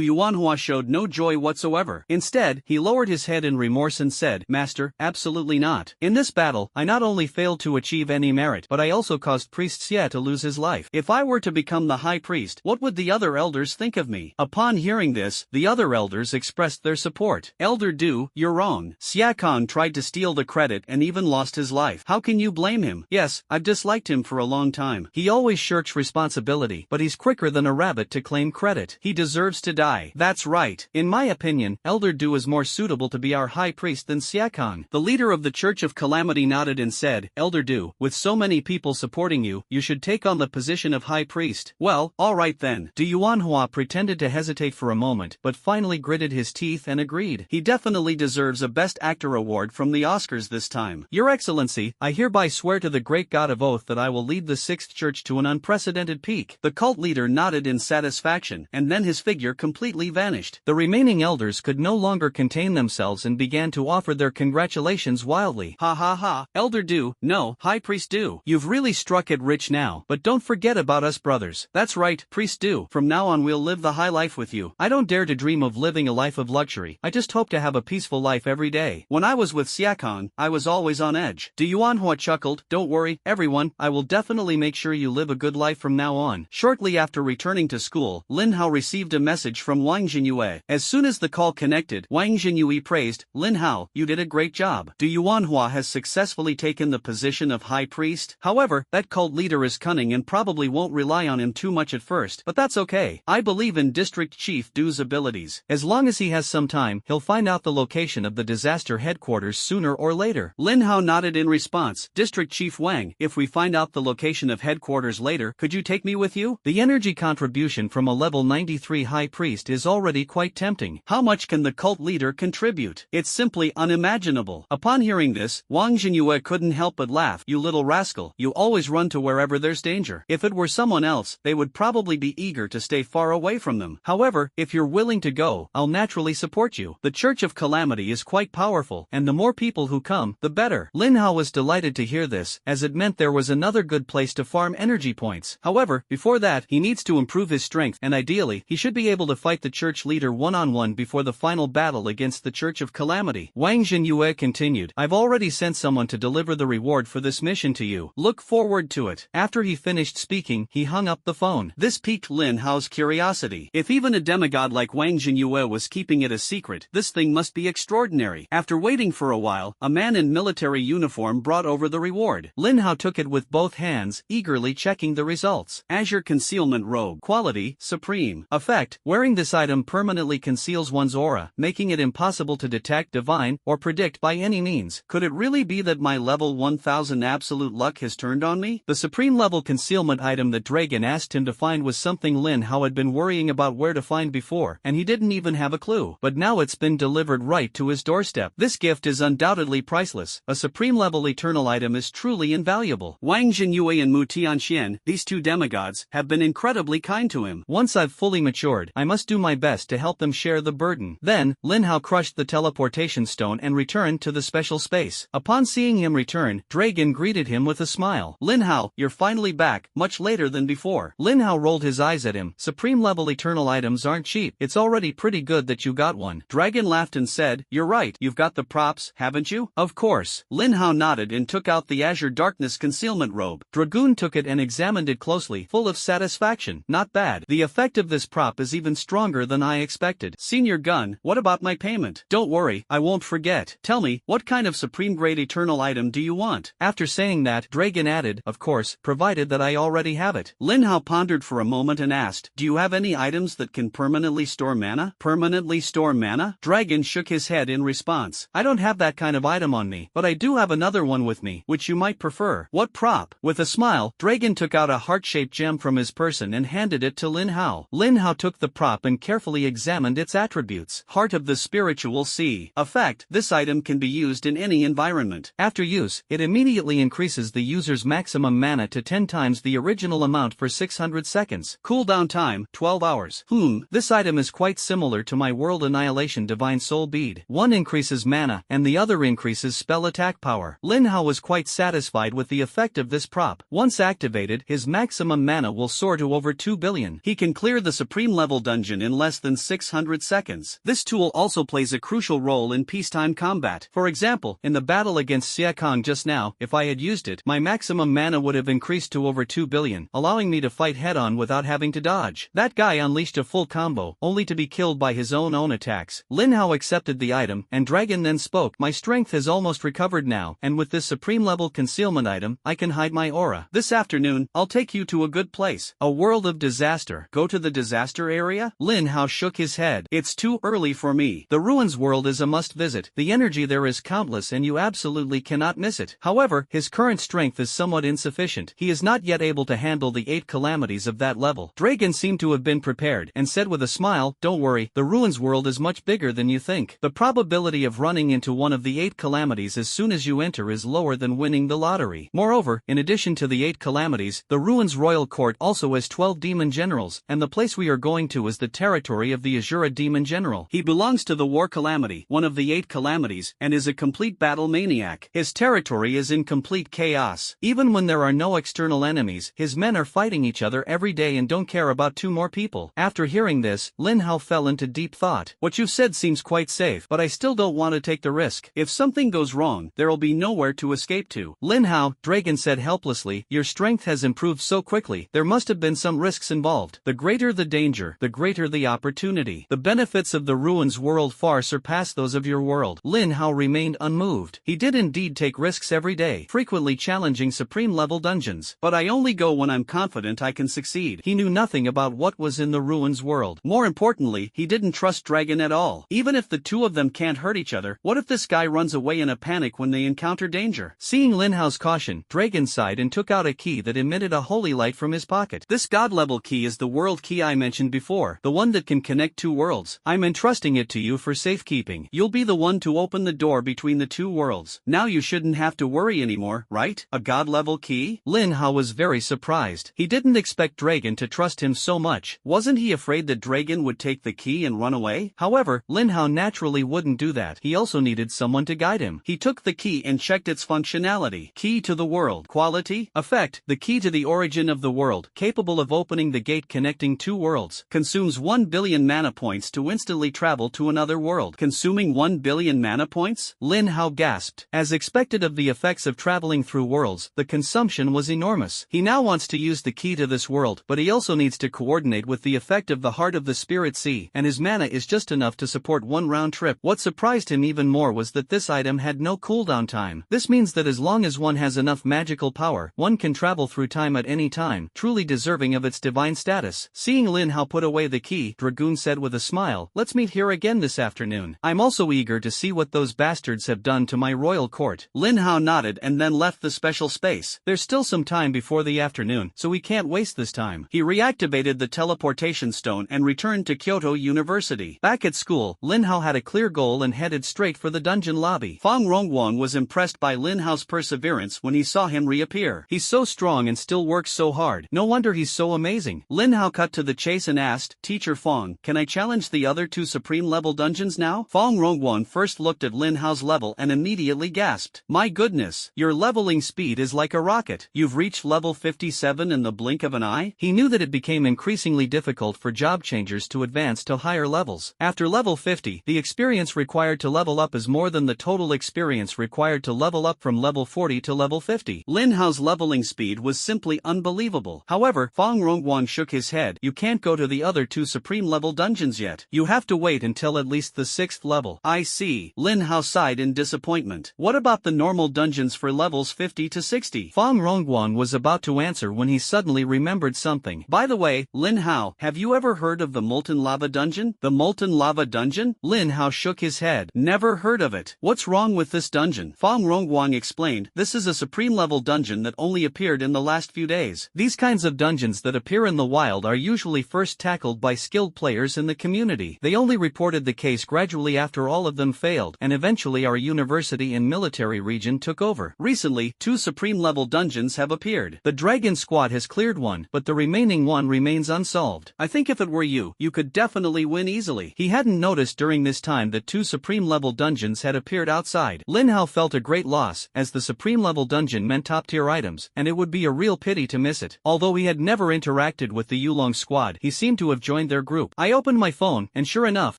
Yuanhua showed no joy whatsoever. Instead, he lowered his head in remorse and said, Master, absolutely not. In this battle, I not only failed to achieve any merit, but I also caused Priest Xia to lose his life. If I were to become the High Priest, what would the other elders think of me? Upon hearing this, the other elders expressed their support. Elder Du, you're wrong. Xia Kong tried to steal the credit and even lost his life. How can you blame him? Yes, I've disliked him for a long time. He always shirks responsibility. ability, but he's quicker than a rabbit to claim credit. He deserves to die. That's right. In my opinion, Elder Du is more suitable to be our high priest than Siakon. The leader of the Church of Calamity nodded and said, Elder Du, with so many people supporting you, you should take on the position of high priest. Well, alright then. Du Yuanhua pretended to hesitate for a moment, but finally gritted his teeth and agreed. He definitely deserves a Best Actor award from the Oscars this time. Your Excellency, I hereby swear to the great God of Oath that I will lead the Sixth Church to an unprecedented peak. The cult leader nodded in satisfaction, and then his figure completely vanished. The remaining elders could no longer contain themselves and began to offer their congratulations wildly. Ha ha ha, Elder Du, no, High Priest Du. You've really struck it rich now, but don't forget about us brothers. That's right, Priest Du. From now on we'll live the high life with you. I don't dare to dream of living a life of luxury. I just hope to have a peaceful life every day. When I was with Siakon, I was always on edge. Du Yuanhua chuckled, don't worry, everyone, I will definitely make sure you live a good life from now on. Shortly after returning to school, Lin Hao received a message from Wang Jinyue. As soon as the call connected, Wang Jinyue praised, Lin Hao, you did a great job. Du Yuanhua has successfully taken the position of high priest. However, that cult leader is cunning and probably won't rely on him too much at first, but that's okay. I believe in District Chief Du's abilities. As long as he has some time, he'll find out the location of the disaster headquarters sooner or later. Lin Hao nodded in response. District Chief Wang, if we find out the location of headquarters later, could you take me with you? The energy contribution from a level 93 high priest is already quite tempting. How much can the cult leader contribute? It's simply unimaginable. Upon hearing this, Wang Jinyue couldn't help but laugh. You little rascal, you always run to wherever there's danger. If it were someone else, they would probably be eager to stay far away from them. However, if you're willing to go, I'll naturally support you. The Church of Calamity is quite powerful, and the more people who come, the better. Lin Hao was delighted to hear this, as it meant there was another good place to farm energy points. However, before that, he needs to improve his strength, and ideally, he should be able to fight the church leader one-on-one before the final battle against the Church of Calamity. Wang Jinyue continued, I've already sent someone to deliver the reward for this mission to you. Look forward to it. After he finished speaking, he hung up the phone. This piqued Lin Hao's curiosity. If even a demigod like Wang Jinyue was keeping it a secret, this thing must be extraordinary. After waiting for a while, a man in military uniform brought over the reward. Lin Hao took it with both hands, eagerly checking the results. Azure Concealment Robe. Quality, Supreme. Effect, wearing this item permanently conceals one's aura, making it impossible to detect, divine, or predict by any means. Could it really be that my level 1000 absolute luck has turned on me? The supreme level concealment item that Dragon asked him to find was something Lin Hao had been worrying about where to find before, and he didn't even have a clue. But now it's been delivered right to his doorstep. This gift is undoubtedly priceless. A supreme level eternal item is truly invaluable. Wang Jinyue and Mu Tianxian, these two demigods, have been incredibly kind to him. Once I've fully matured, I must do my best to help them share the burden. Then, Lin Hao crushed the teleportation stone and returned to the special space. Upon seeing him return, Dragon greeted him with a smile. Lin Hao, you're finally back, much later than before. Lin Hao rolled his eyes at him. Supreme level eternal items aren't cheap. It's already pretty good that you got one. Dragon laughed and said, you're right, you've got the props, haven't you? Of course. Lin Hao nodded and took out the Azure Darkness Concealment Robe. Dragoon took it and examined it closely, full of satisfaction. Not bad. The effect of this prop is even stronger than I expected. Senior Gun, what about my payment? Don't worry, I won't forget. Tell me, what kind of supreme grade eternal item do you want? After saying that, Dragon added, of course, provided that I already have it. Lin Hao pondered for a moment and asked, do you have any items that can permanently store mana? Permanently store mana? Dragon shook his head in response. I don't have that kind of item on me, but I do have another one with me, which you might prefer. What prop? With a smile, Dragon took out a heart-shaped gem from his person and handed it to Lin Hao. Lin Hao took the prop and carefully examined its attributes. Heart of the Spiritual Sea. Effect, this item can be used in any environment. After use, it immediately increases the user's maximum mana to 10 times the original amount for 600 seconds. Cooldown time, 12 hours. This item is quite similar to my World Annihilation Divine Soul Bead. One increases mana, and the other increases spell attack power. Lin Hao was quite satisfied with the effect of this prop. Once activated, his maximum mana will soar to over 2 billion. He can clear the supreme level dungeon in less than 600 seconds. This tool also plays a crucial role in peacetime combat. For example, in the battle against Siakong just now, if I had used it, my maximum mana would have increased to over 2 billion, allowing me to fight head-on without having to dodge. That guy unleashed a full combo, only to be killed by his own attacks. Lin Hao accepted the item, and Dragon then spoke, my strength has almost recovered now, and with this supreme level concealment item, I can hide my aura. This afternoon, I'll take you to a good place. place. A world of disaster. Go to the disaster area? Lin Hao shook his head. It's too early for me. The ruins world is a must visit. The energy there is countless and you absolutely cannot miss it. However, his current strength is somewhat insufficient. He is not yet able to handle the 8 calamities of that level. Dragon seemed to have been prepared and said with a smile, don't worry, the ruins world is much bigger than you think. The probability of running into one of the 8 calamities as soon as you enter is lower than winning the lottery. Moreover, in addition to the 8 calamities, the ruins royal court also has 12 demon generals, and the place we are going to is the territory of the Azura demon general. He belongs to the war calamity, one of the 8 calamities, and is a complete battle maniac. His territory is in complete chaos. Even when there are no external enemies, his men are fighting each other every day and don't care about 2 more people. After hearing this, Lin Hao fell into deep thought. What you've said seems quite safe, but I still don't want to take the risk. If something goes wrong, there'll be nowhere to escape to. Lin Hao, Dragon said helplessly, your strength has improved so quickly, there must have been some risks involved. The greater the danger, the greater the opportunity. The benefits of the ruins world far surpass those of your world. Lin Hao remained unmoved. He did indeed take risks every day, frequently challenging supreme level dungeons. But I only go when I'm confident I can succeed. He knew nothing about what was in the ruins world. More importantly, he didn't trust Dragon at all. Even if the 2 of them can't hurt each other, what if this guy runs away in a panic when they encounter danger? Seeing Lin Hao's caution, Dragon sighed and took out a key that emitted a holy light from his pocket. This god-level key is the world key I mentioned before, the one that can connect 2 worlds. I'm entrusting it to you for safekeeping. You'll be the one to open the door between the 2 worlds. Now you shouldn't have to worry anymore, right? A god-level key? Lin Hao was very surprised. He didn't expect Dragon to trust him so much. Wasn't he afraid that Dragon would take the key and run away? However, Lin Hao naturally wouldn't do that. He also needed someone to guide him. He took the key and checked its functionality. Key to the world. Quality. Effect. The key to the origin of the world, capable of opening the gate connecting 2 worlds. Consumes 1 billion mana points to instantly travel to another world. Consuming 1 billion mana points? Lin Hao gasped. As expected of the effects of traveling through worlds, the consumption was enormous. He now wants to use the key to this world, but he also needs to coordinate with the effect of the heart of the spirit sea, and his mana is just enough to support 1 round trip. What surprised him even more was that this item had no cooldown time. This means that as long as one has enough magical power, one can travel through time at any time, truly deserving of its divine status. Seeing Lin Hao put away the key, Dragoon said with a smile, let's meet here again this afternoon. I'm also eager to see what those bastards have done to my royal court. Lin Hao nodded and then left the special space. There's still some time before the afternoon, so we can't waste this time. He reactivated the teleportation stone and returned to Kyoto University. Back at school, Lin Hao had a clear goal and headed straight for the dungeon lobby. Fang Rongguang was impressed by Lin Hao's perseverance when he saw him reappear. He's so strong and still works so hard. No wonder he's so amazing. Lin Hao cut to the chase and asked, Teacher Fang, can I challenge the other 2 supreme level dungeons now? Fang Rongguang first looked at Lin Hao's level and immediately gasped. My goodness, your leveling speed is like a rocket. You've reached level 57 in the blink of an eye? He knew that it became increasingly difficult for job changers to advance to higher levels. After level 50, the experience required to level up is more than the total experience required to level up from level 40 to level 50. Lin Hao's leveling speed was simply unbelievable. However, Fang Rongguang shook his head. You can't go to the other 2 supreme level dungeons yet. You have to wait until at least the 6th level. I see. Lin Hao sighed in disappointment. What about the normal dungeons for levels 50 to 60? Fang Rongguang was about to answer when he suddenly remembered something. By the way, Lin Hao, have you ever heard of the Molten Lava Dungeon? The Molten Lava Dungeon? Lin Hao shook his head. Never heard of it. What's wrong with this dungeon? Fang Rongguang explained. This is a supreme level dungeon that only appeared in the last few days. These kinds of dungeons that appear in the wild are usually first tackled by skilled players in the community. They only reported the case gradually after all of them failed, and eventually our university and military region took over. Recently, 2 supreme level dungeons have appeared. The Dragon Squad has cleared one, but the remaining one remains unsolved. I think if it were you could definitely win easily. He hadn't noticed during this time that 2 supreme level dungeons had appeared outside. Lin Hao felt a great loss, as the supreme level dungeon meant top tier items, and it would be a real pity to miss it. Although he had never interacted with the Yulong Squad, he seemed to have joined their group. I opened my phone, and sure enough,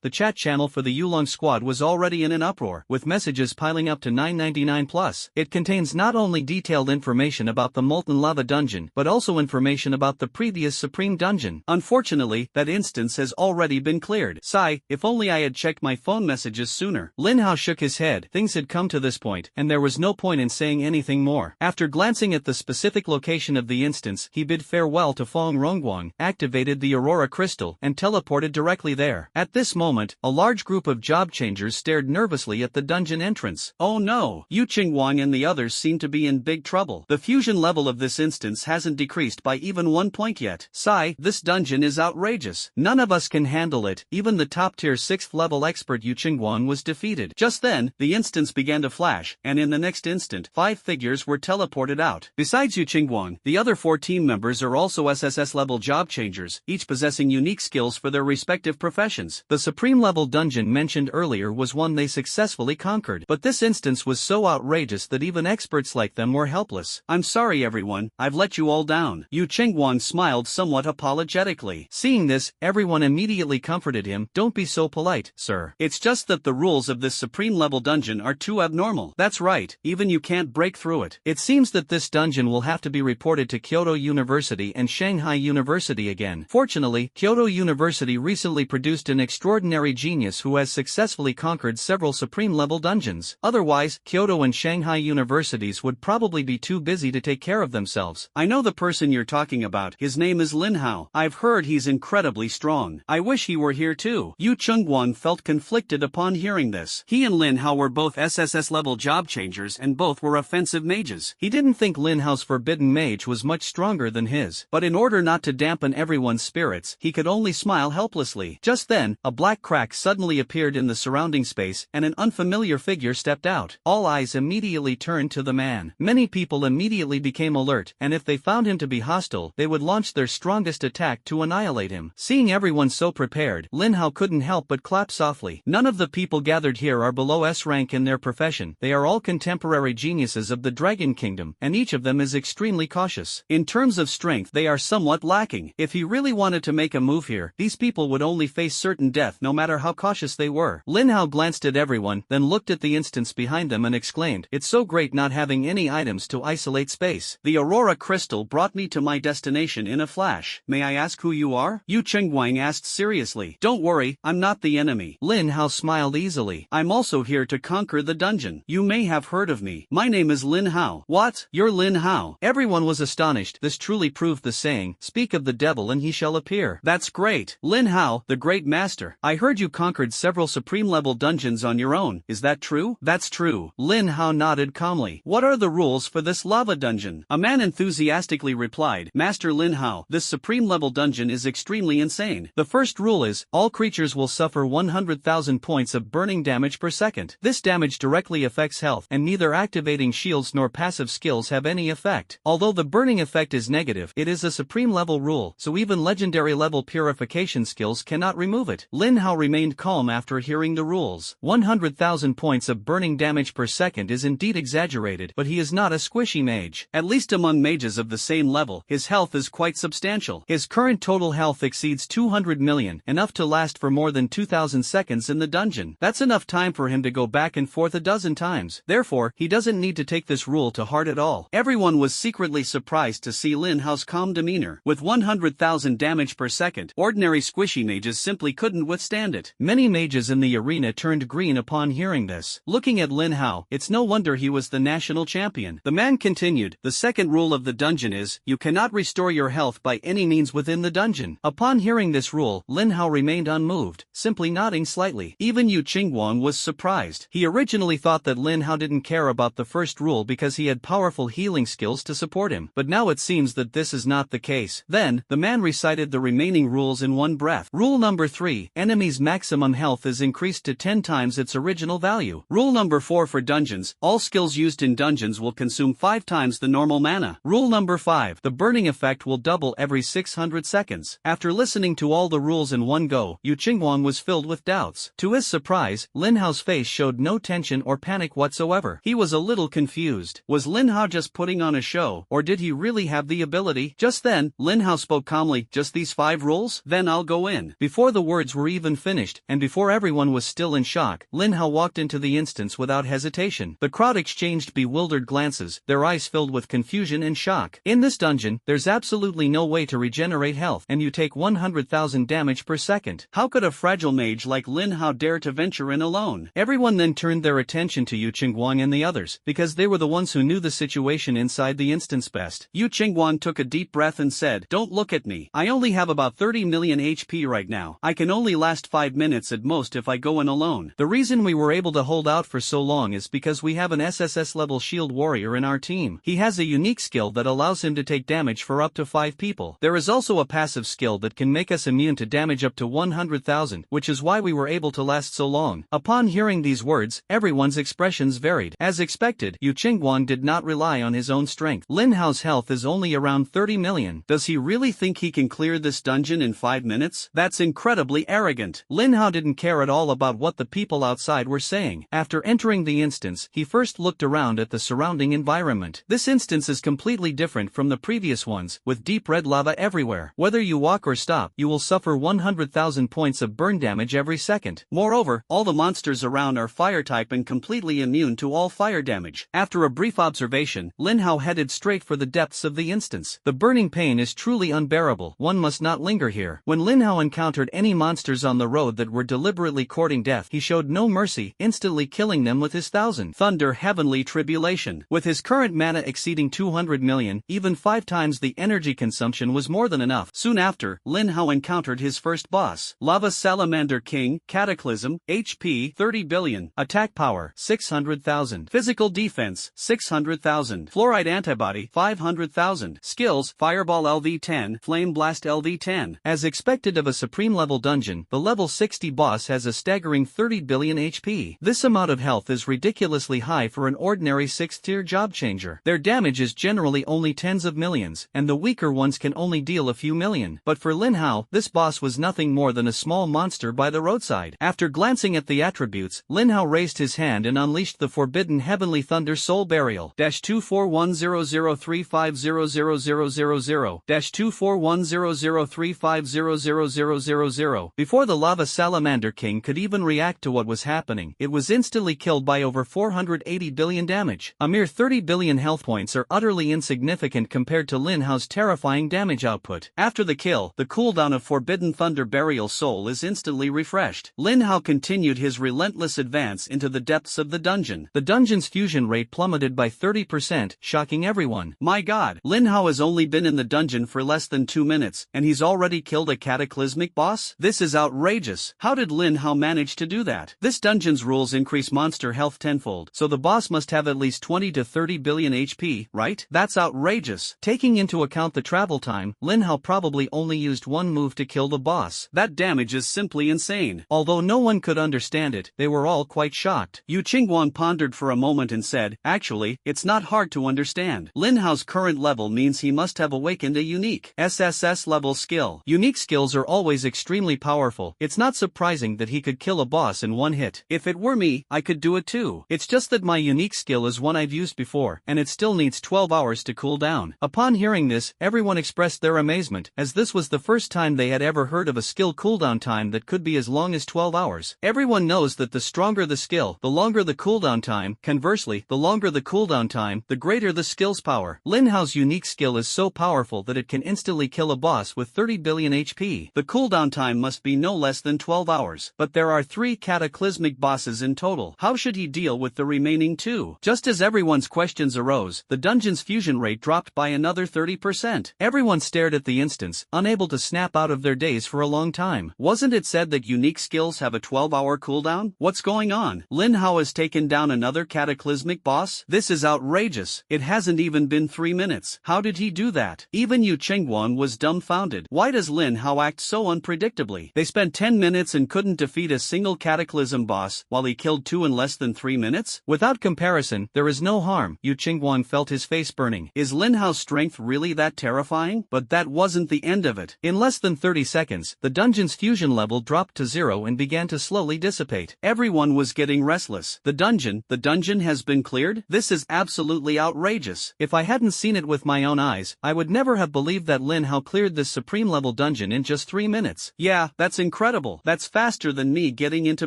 the chat channel for the Yulong Squad was already in an uproar, with messages piling up to 999 plus. It contains not only detailed information about the Molten Lava Dungeon, but also information about the previous Supreme Dungeon. Unfortunately, that instance has already been cleared. Sigh, if only I had checked my phone messages sooner. Lin Hao shook his head. Things had come to this point, and there was no point in saying anything more. After glancing at the specific location of the instance, he bid bid farewell to Fong Rongguang, activated the Aurora Crystal, and teleported directly there. At this moment, a large group of job changers stared nervously at the dungeon entrance. Oh no! Yu Qingguang and the others seem to be in big trouble. The fusion level of this instance hasn't decreased by even 1 point yet. Sigh, this dungeon is outrageous. None of us can handle it. Even the top-tier 6th level expert Yu Qingguang was defeated. Just then, the instance began to flash, and in the next instant, 5 figures were teleported out. Besides Yu Qingguang, the other 4 team members are also SSS level job changers, each possessing unique skills for their respective professions. The supreme level dungeon mentioned earlier was one they successfully conquered, but this instance was so outrageous that even experts like them were helpless. I'm sorry everyone, I've let you all down. Yu Qingguang smiled somewhat apologetically. Seeing this, everyone immediately comforted him. Don't be so polite, sir. It's just that the rules of this supreme level dungeon are too abnormal. That's right, even you can't break through it. It seems that this dungeon will have to be reported to Kyoto University and Shanghai University again. Fortunately, Kyoto University recently produced an extraordinary genius who has successfully conquered several supreme level dungeons. Otherwise, Kyoto and Shanghai universities would probably be too busy to take care of themselves. I know the person you're talking about. His name is Lin Hao. I've heard he's incredibly strong. I wish he were here too. Yu Qingguang felt conflicted upon hearing this. He and Lin Hao were both SSS level job changers and both were offensive mages. He didn't think Lin Hao's forbidden mage was much stronger than his, but in order not to dampen everyone's spirits, he could only smile helplessly. Just then, a black crack suddenly appeared in the surrounding space and an unfamiliar figure stepped out. All eyes immediately turned to the man. Many people immediately became alert, and if they found him to be hostile, they would launch their strongest attack to annihilate him. Seeing everyone so prepared, Lin Hao couldn't help but clap softly. None of the people gathered here are below S rank in their profession. They are all contemporary geniuses of the Dragon Kingdom, and each of them is extremely cautious. In terms of strength, they are somewhat lacking. If he really wanted to make a move here, these people would only face certain death no matter how cautious they were. Lin Hao glanced at everyone, then looked at the instance behind them and exclaimed, "It's so great not having any items to isolate space. The Aurora Crystal brought me to my destination in a flash. May I ask who you are?" Yu Qingguang asked seriously. "Don't worry, I'm not the enemy." Lin Hao smiled easily. "I'm also here to conquer the dungeon. You may have heard of me. My name is Lin Hao." "What? You're Lin Hao?" Everyone was astonished. This truly proved the saying, "Speak of the devil and he shall appear." That's great. Lin Hao, the great master. I heard you conquered several supreme level dungeons on your own. Is that true? That's true. Lin Hao nodded calmly. What are the rules for this lava dungeon? A man enthusiastically replied, "Master Lin Hao, this supreme level dungeon is extremely insane. The first rule is, all creatures will suffer 100,000 points of burning damage per second. This damage directly affects health, and neither activating shields nor passive skills have any effect. Although the burning effect is negative, it is a supreme level rule, so even legendary level purification skills cannot remove it." Lin Hao remained calm after hearing the rules. 100,000 points of burning damage per second is indeed exaggerated, but he is not a squishy mage. At least among mages of the same level, his health is quite substantial. His current total health exceeds 200 million, enough to last for more than 2,000 seconds in the dungeon. That's enough time for him to go back and forth a dozen times. Therefore, he doesn't need to take this rule to heart at all. Everyone was secretly surprised to see Lin Hao's calm demeanor. With 100,000 damage per second, ordinary squishy mages simply couldn't withstand it. Many mages in the arena turned green upon hearing this. Looking at Lin Hao, it's no wonder he was the national champion. The man continued, "The second rule of the dungeon is, you cannot restore your health by any means within the dungeon." Upon hearing this rule, Lin Hao remained unmoved, simply nodding slightly. Even Yu Qingguang was surprised. He originally thought that Lin Hao didn't care about the first rule because he had powerful healing skills to support him, but now it seems that this is not the case. Then, the man recited the remaining rules in one breath. Rule number 3, enemies' maximum health is increased to 10 times its original value. Rule number 4 for dungeons, all skills used in dungeons will consume 5 times the normal mana. Rule number 5, the burning effect will double every 600 seconds. After listening to all the rules in one go, Yu Qingguang was filled with doubts. To his surprise, Lin Hao's face showed no tension or panic whatsoever. He was a little confused. Was Lin Hao just putting on a show, or did he really have the ability? Just then, Lin Hao spoke calmly, "Just these 5 rules? Then I'll go in." Before the words were even finished, and before everyone was still in shock, Lin Hao walked into the instance without hesitation. The crowd exchanged bewildered glances, their eyes filled with confusion and shock. In this dungeon, there's absolutely no way to regenerate health, and you take 100,000 damage per second. How could a fragile mage like Lin Hao dare to venture in alone? Everyone then turned their attention to Yu Qingguang and the others, because they were the ones who knew the situation inside the instance best. Yu Qingguang took a deep breath and said, "Don't look at me. I only have about 30 million HP right now. I can only last 5 minutes at most if I go in alone." The reason we were able to hold out for so long is because we have an SSS level shield warrior in our team. He has a unique skill that allows him to take damage for up to 5 people. There is also a passive skill that can make us immune to damage up to 100,000, which is why we were able to last so long. Upon hearing these words, everyone's expressions varied. As expected, Yu Qingguang did not rely on his own strength. Lin Hao's health is only around 30 million. Does he really think he can clear this dungeon in 5 minutes? That's incredibly arrogant. Lin Hao didn't care at all about what the people outside were saying. After entering the instance, he first looked around at the surrounding environment. This instance is completely different from the previous ones, with deep red lava everywhere. Whether you walk or stop, you will suffer 100,000 points of burn damage every second. Moreover, all the monsters around are fire type and completely immune to all fire damage. After a brief observation, Lin Hao headed straight for the depths of the instance. The burning pain is truly unbearable. One must not linger here. When Lin Hao encountered any monsters on the road that were deliberately courting death, he showed no mercy, instantly killing them with his 1,000 thunder heavenly tribulation. With his current mana exceeding 200 million, even 5 times the energy consumption was more than enough. Soon after, Lin Hao encountered his first boss. Lava Salamander King, Cataclysm, HP 30 billion, attack power 600,000, physical defense 600,000, fluoride antibody 500,000, skills Fireball LV10, Flame Blast LV10. As expected of a supreme level dungeon, the level 60 boss has a staggering 30 billion HP. This amount of health is ridiculously high for an ordinary 6th tier job changer. Their damage is generally only tens of millions, and the weaker ones can only deal a few million. But for Lin Hao, this boss was nothing more than a small monster by the roadside. After glancing at the attributes, Lin Hao raised his hand and unleashed the forbidden heavenly thunder soul burial. -24100350000 -24100350000. Before the lava salamander king could even react to what was happening, it was instantly killed by over 480 billion damage. A mere 30 billion health points are utterly insignificant compared to Lin Hao's terrifying damage output. After the kill, the cooldown of Forbidden Thunder Burial Soul is instantly refreshed. Lin Hao continued his relentless advance into the depths of the dungeon. The dungeon's fusion rate plummeted by 30%, shocking everyone. My god, Lin Hao has only been in the dungeon for less than 2 minutes, and he's already killed a cataclysmic boss? This is outrageous. How did Lin Hao manage to do that? This dungeon's rules increase monster health tenfold, so the boss must have at least 20 to 30 billion HP, right? That's outrageous. Taking into account the travel time, Lin Hao probably only used one move to kill the boss. That damage is simply insane. Although no one could understand it, they were all quite shocked. Yu Qingguang pondered for a moment and said, "Actually, it's not hard to understand. Lin Hao's current level means he must have awakened a unique SSS level skill. Unique skills are always extremely powerful. It's not surprising that he could kill a boss in one hit. If it were me, I could do it too. It's just that my unique skill is one I've used before, and it still needs 12 hours to cool down." Upon hearing this, everyone expressed their amazement, as this was the first time they had ever heard of a skill cooldown time that could be as long as 12 hours. Everyone knows that the stronger the skill, the longer the cooldown time. Conversely, the longer the cooldown time, the greater the skill's power. Lin Hao's unique skill is so powerful that it can instantly kill a boss with 30 billion HP. The cooldown time must be no less than 12 hours. But there are 3 cataclysmic bosses in total. How should he deal with the remaining 2? Just as everyone's questions arose, the dungeon's fusion rate dropped by another 30%. Everyone stared at the instance, unable to snap out of their daze for a long time. Wasn't it said that unique skills have a 12-hour cooldown? What's going on? Lin Hao has taken down another cataclysmic boss? This is outrageous. It hasn't even been 3 minutes. How did he do that? Even Yu Qingguang was dumbfounded. Why does Lin Hao act so unpredictably? They spent 10 minutes and couldn't defeat a single cataclysm boss, while he killed 2 in less than 3 minutes? Without comparison, there is no harm. Yu Qingguang felt his face burning. Is Lin Hao's strength really that terrifying? But that wasn't the end of it. In less than 30 seconds, the dungeon's fusion level dropped to 0 and began to slowly dissipate. Everyone was getting restless. The dungeon has been cleared? This is absolutely outrageous. If I hadn't seen it with my own eyes, I would never have believed that Lin Hao cleared this supreme level dungeon in just 3 minutes. Yeah, that's incredible. That's faster than me getting into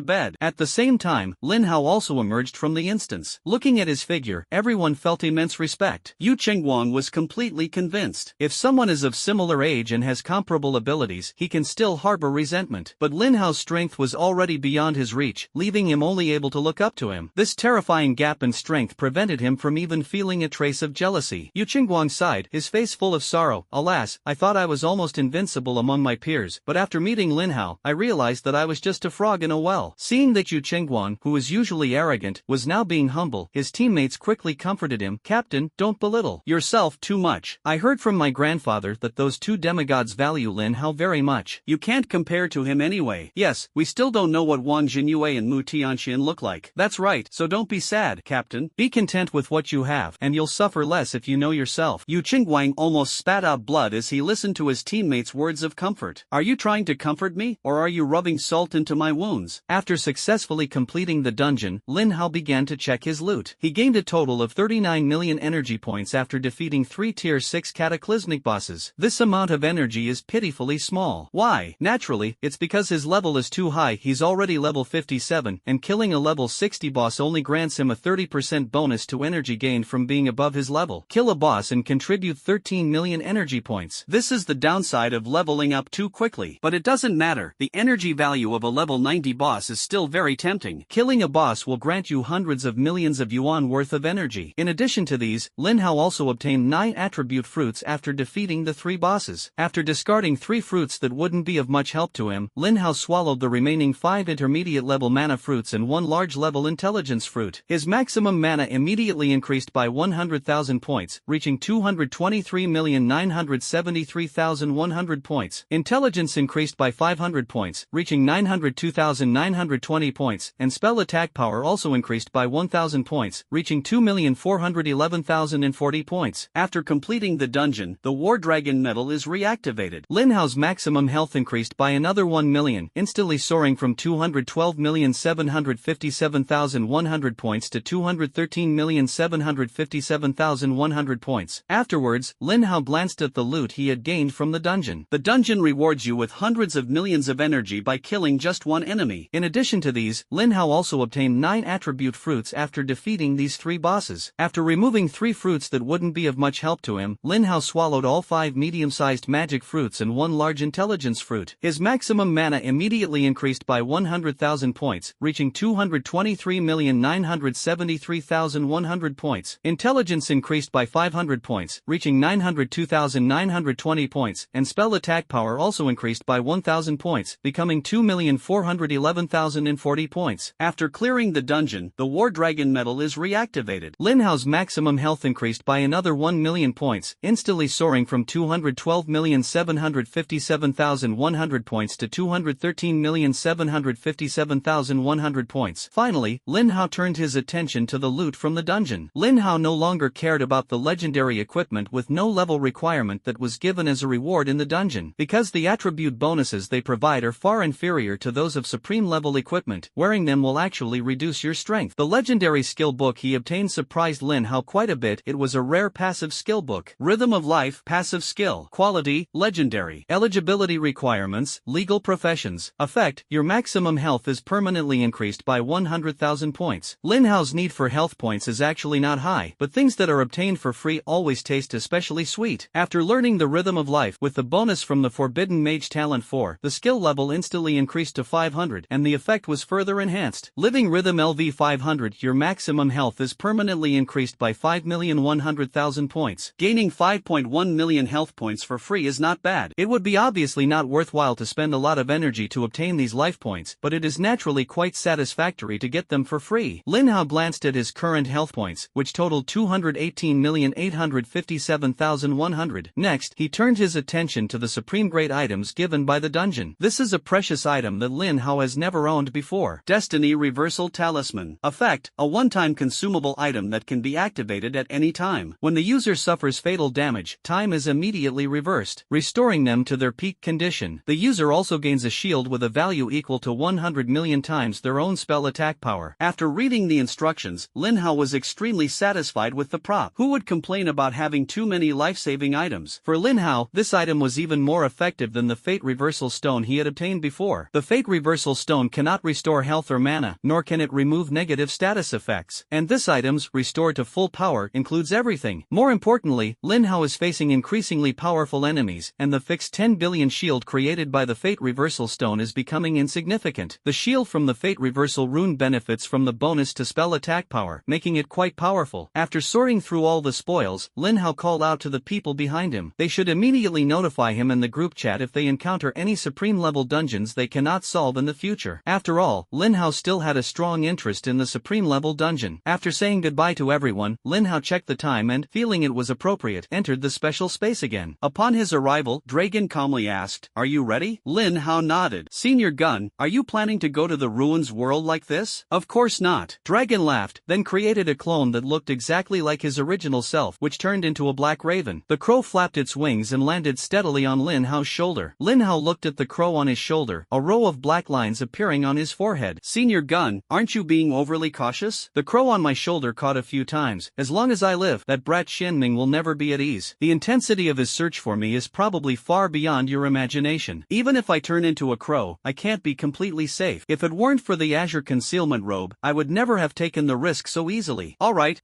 bed. At the same time, Lin Hao also emerged from the instance. Looking at his figure, everyone felt immense respect. Yu Qingguang was completely convinced. If someone is of similar age and has comparable abilities, he can still harbor resentment. But Lin Hao's strength was already beyond his reach, leaving him only able to look up to him. This terrifying gap in strength prevented him from even feeling a trace of jealousy. Yu Qingguang sighed, his face full of sorrow. Alas, I thought I was almost invincible among my peers, but after meeting Lin Hao, I realized that I was just a frog in a well. Seeing that Yu Qingguang, who was usually arrogant, was now being humble, his teammates quickly comforted him. Captain, don't belittle yourself too much. I heard from my grandfather that those two demigods value Lin Hao very much. You can't compare to him anyway. Yes, we still don't know what Wang Jinyue and Mu Tianxin look like. That's right, so don't be sad, Captain. Be content with what you have, and you'll suffer less if you know yourself. Yu Qingguang almost spat out blood as he listened to his teammates' words of comfort. Are you trying to comfort me, or are you rubbing salt into my wounds? After successfully completing the dungeon, Lin Hao began to check his loot. He gained a total of 39 million energy points after defeating 3 tier 6 cataclysmic bosses. This amount of energy is pitifully small. Why? Naturally, it's because his level is too high. He's already level 57, and killing a level 60 boss only grants him a 30% bonus to energy gained from being above his level. Kill a boss and contribute 13 million energy points. This is the downside of leveling up too quickly. But it doesn't matter, the energy value of a level 90 boss is still very tempting. Killing a boss will grant you hundreds of millions of yuan worth of energy. In addition to these, Lin Hao also obtained 9 attribute fruits after defeating the 3 bosses. After discarding 3 fruits that wouldn't be of much help to him, Lin Hao swallowed the remaining 5 intermediate level mana fruits and 1 large level intelligence fruit. His maximum mana immediately increased by 100,000 points, reaching 223,973,100 points. Intelligence increased by 500 points, reaching 902,920 points, and spell attack power also increased by 1,000 points, reaching 2,411,040 points. After completing the dungeon, the War Dragon medal is reactivated. Lin Hao's maximum health increased by another 1 million, instantly soaring from 212,757,100 points to 213,757,100 points. Afterwards, Lin Hao glanced at the loot he had gained from the dungeon. The dungeon rewards you with hundreds of millions of energy by killing just one enemy. In addition to these, Lin Hao also obtained 9 attribute fruits after defeating these 3 bosses. After removing 3 fruits that wouldn't be of much help to him, Lin Hao swallowed all 5 medium-sized magic fruits and 1 large intelligence fruit. His maximum mana immediately increased by 100,000 points, reaching 223,973,100 points. Intelligence increased by 500 points, reaching 902,920 points, and spell attack power also increased by 1,000 points, becoming 2,411,040 points. After clearing the dungeon, the War Dragon medal is reactivated. Lin Hao's maximum health increased by another 1 million points, instantly soaring from 212,757,100 points to 213,757,100 points. Finally, Lin Hao turned his attention to the loot from the dungeon. Lin Hao no longer cared about the legendary equipment with no level requirement that was given as a reward in the dungeon, because the attribute bonuses they provide are far inferior to those of supreme level equipment. Wearing them will actually reduce your strength. The legendary skill book he obtained surprised Lin Hao quite a bit. It was a rare passive skill book. Rhythm of Life, passive skill. Quality, legendary. Eligibility requirements, legal professions. Effect, your maximum health is permanently increased by 100,000 points. Lin Hao's need for health points is actually not high, but things that are obtained for free always taste especially sweet. After learning the Rhythm of Life with the bonus from the Forbidden Mage Talent 4, the skill level instantly increased to 500, and the effect was further enhanced. Living Rhythm LV 500, your maximum health is permanently increased by 5,100,000 points. Gaining 5.1 million health points for free is not bad. It would be obviously not worthwhile to spend a lot of energy to obtain these life points, but it is naturally quite satisfactory to get them for free. Lin Hao glanced at his current health points, which totaled 218,857,100. Next, he turned his attention to the supreme great items given by the dungeon. This is a precious item that Lin Hao has never owned before. Destiny Reversal Talisman. Effect, a one-time consumable item that can be activated at any time. When the user suffers fatal damage, time is immediately reversed, restoring them to their peak condition. The user also gains a shield with a value equal to 100 million times their own spell attack power. After reading the instructions, Lin Hao was extremely satisfied with the prop. Who would complain about having too many life-saving items? For Lin Hao, this item was even more effective than the Fate Reversal Stone he had obtained before. The Fate Reversal Stone cannot restore health or mana, nor can it remove negative status effects. And this item's restore to full power includes everything. More importantly, Lin Hao is facing increasingly powerful enemies, and the fixed 10 billion shield created by the Fate Reversal Stone is becoming insignificant. The shield from the Fate Reversal rune benefits from the bonus to spell attack power, making it quite powerful. After sorting through all the spoils, Lin Hao called out to the people behind him. They should immediately notify him in the group chat if they encounter any supreme-level dungeons they cannot solve in the future. After all, Lin Hao still had a strong interest in the supreme-level dungeon. After saying goodbye to everyone, Lin Hao checked the time and, feeling it was appropriate, entered the special space again. Upon his arrival, Dragon calmly asked, "Are you ready?" Lin Hao nodded. "Senior Gun, are you planning to go to the ruins world like this?" "Of course not." Dragon laughed, then created a clone that looked exactly like his original self, which turned into a black raven. The crow flapped its wings and landed steadily on Lin Hao's shoulder. Lin Hao looked at the crow on his shoulder, a row of black lines appearing on his forehead. "Senior Gun, aren't you being overly cautious?" "The crow on my shoulder caught a few times. As long as I live, that brat Shinming will never be at ease. The intensity of his search for me is probably far beyond your imagination. Even if I turn into a crow, I can't be completely safe. If it weren't for the azure concealment robe, I would never have taken the risk so easily." All right.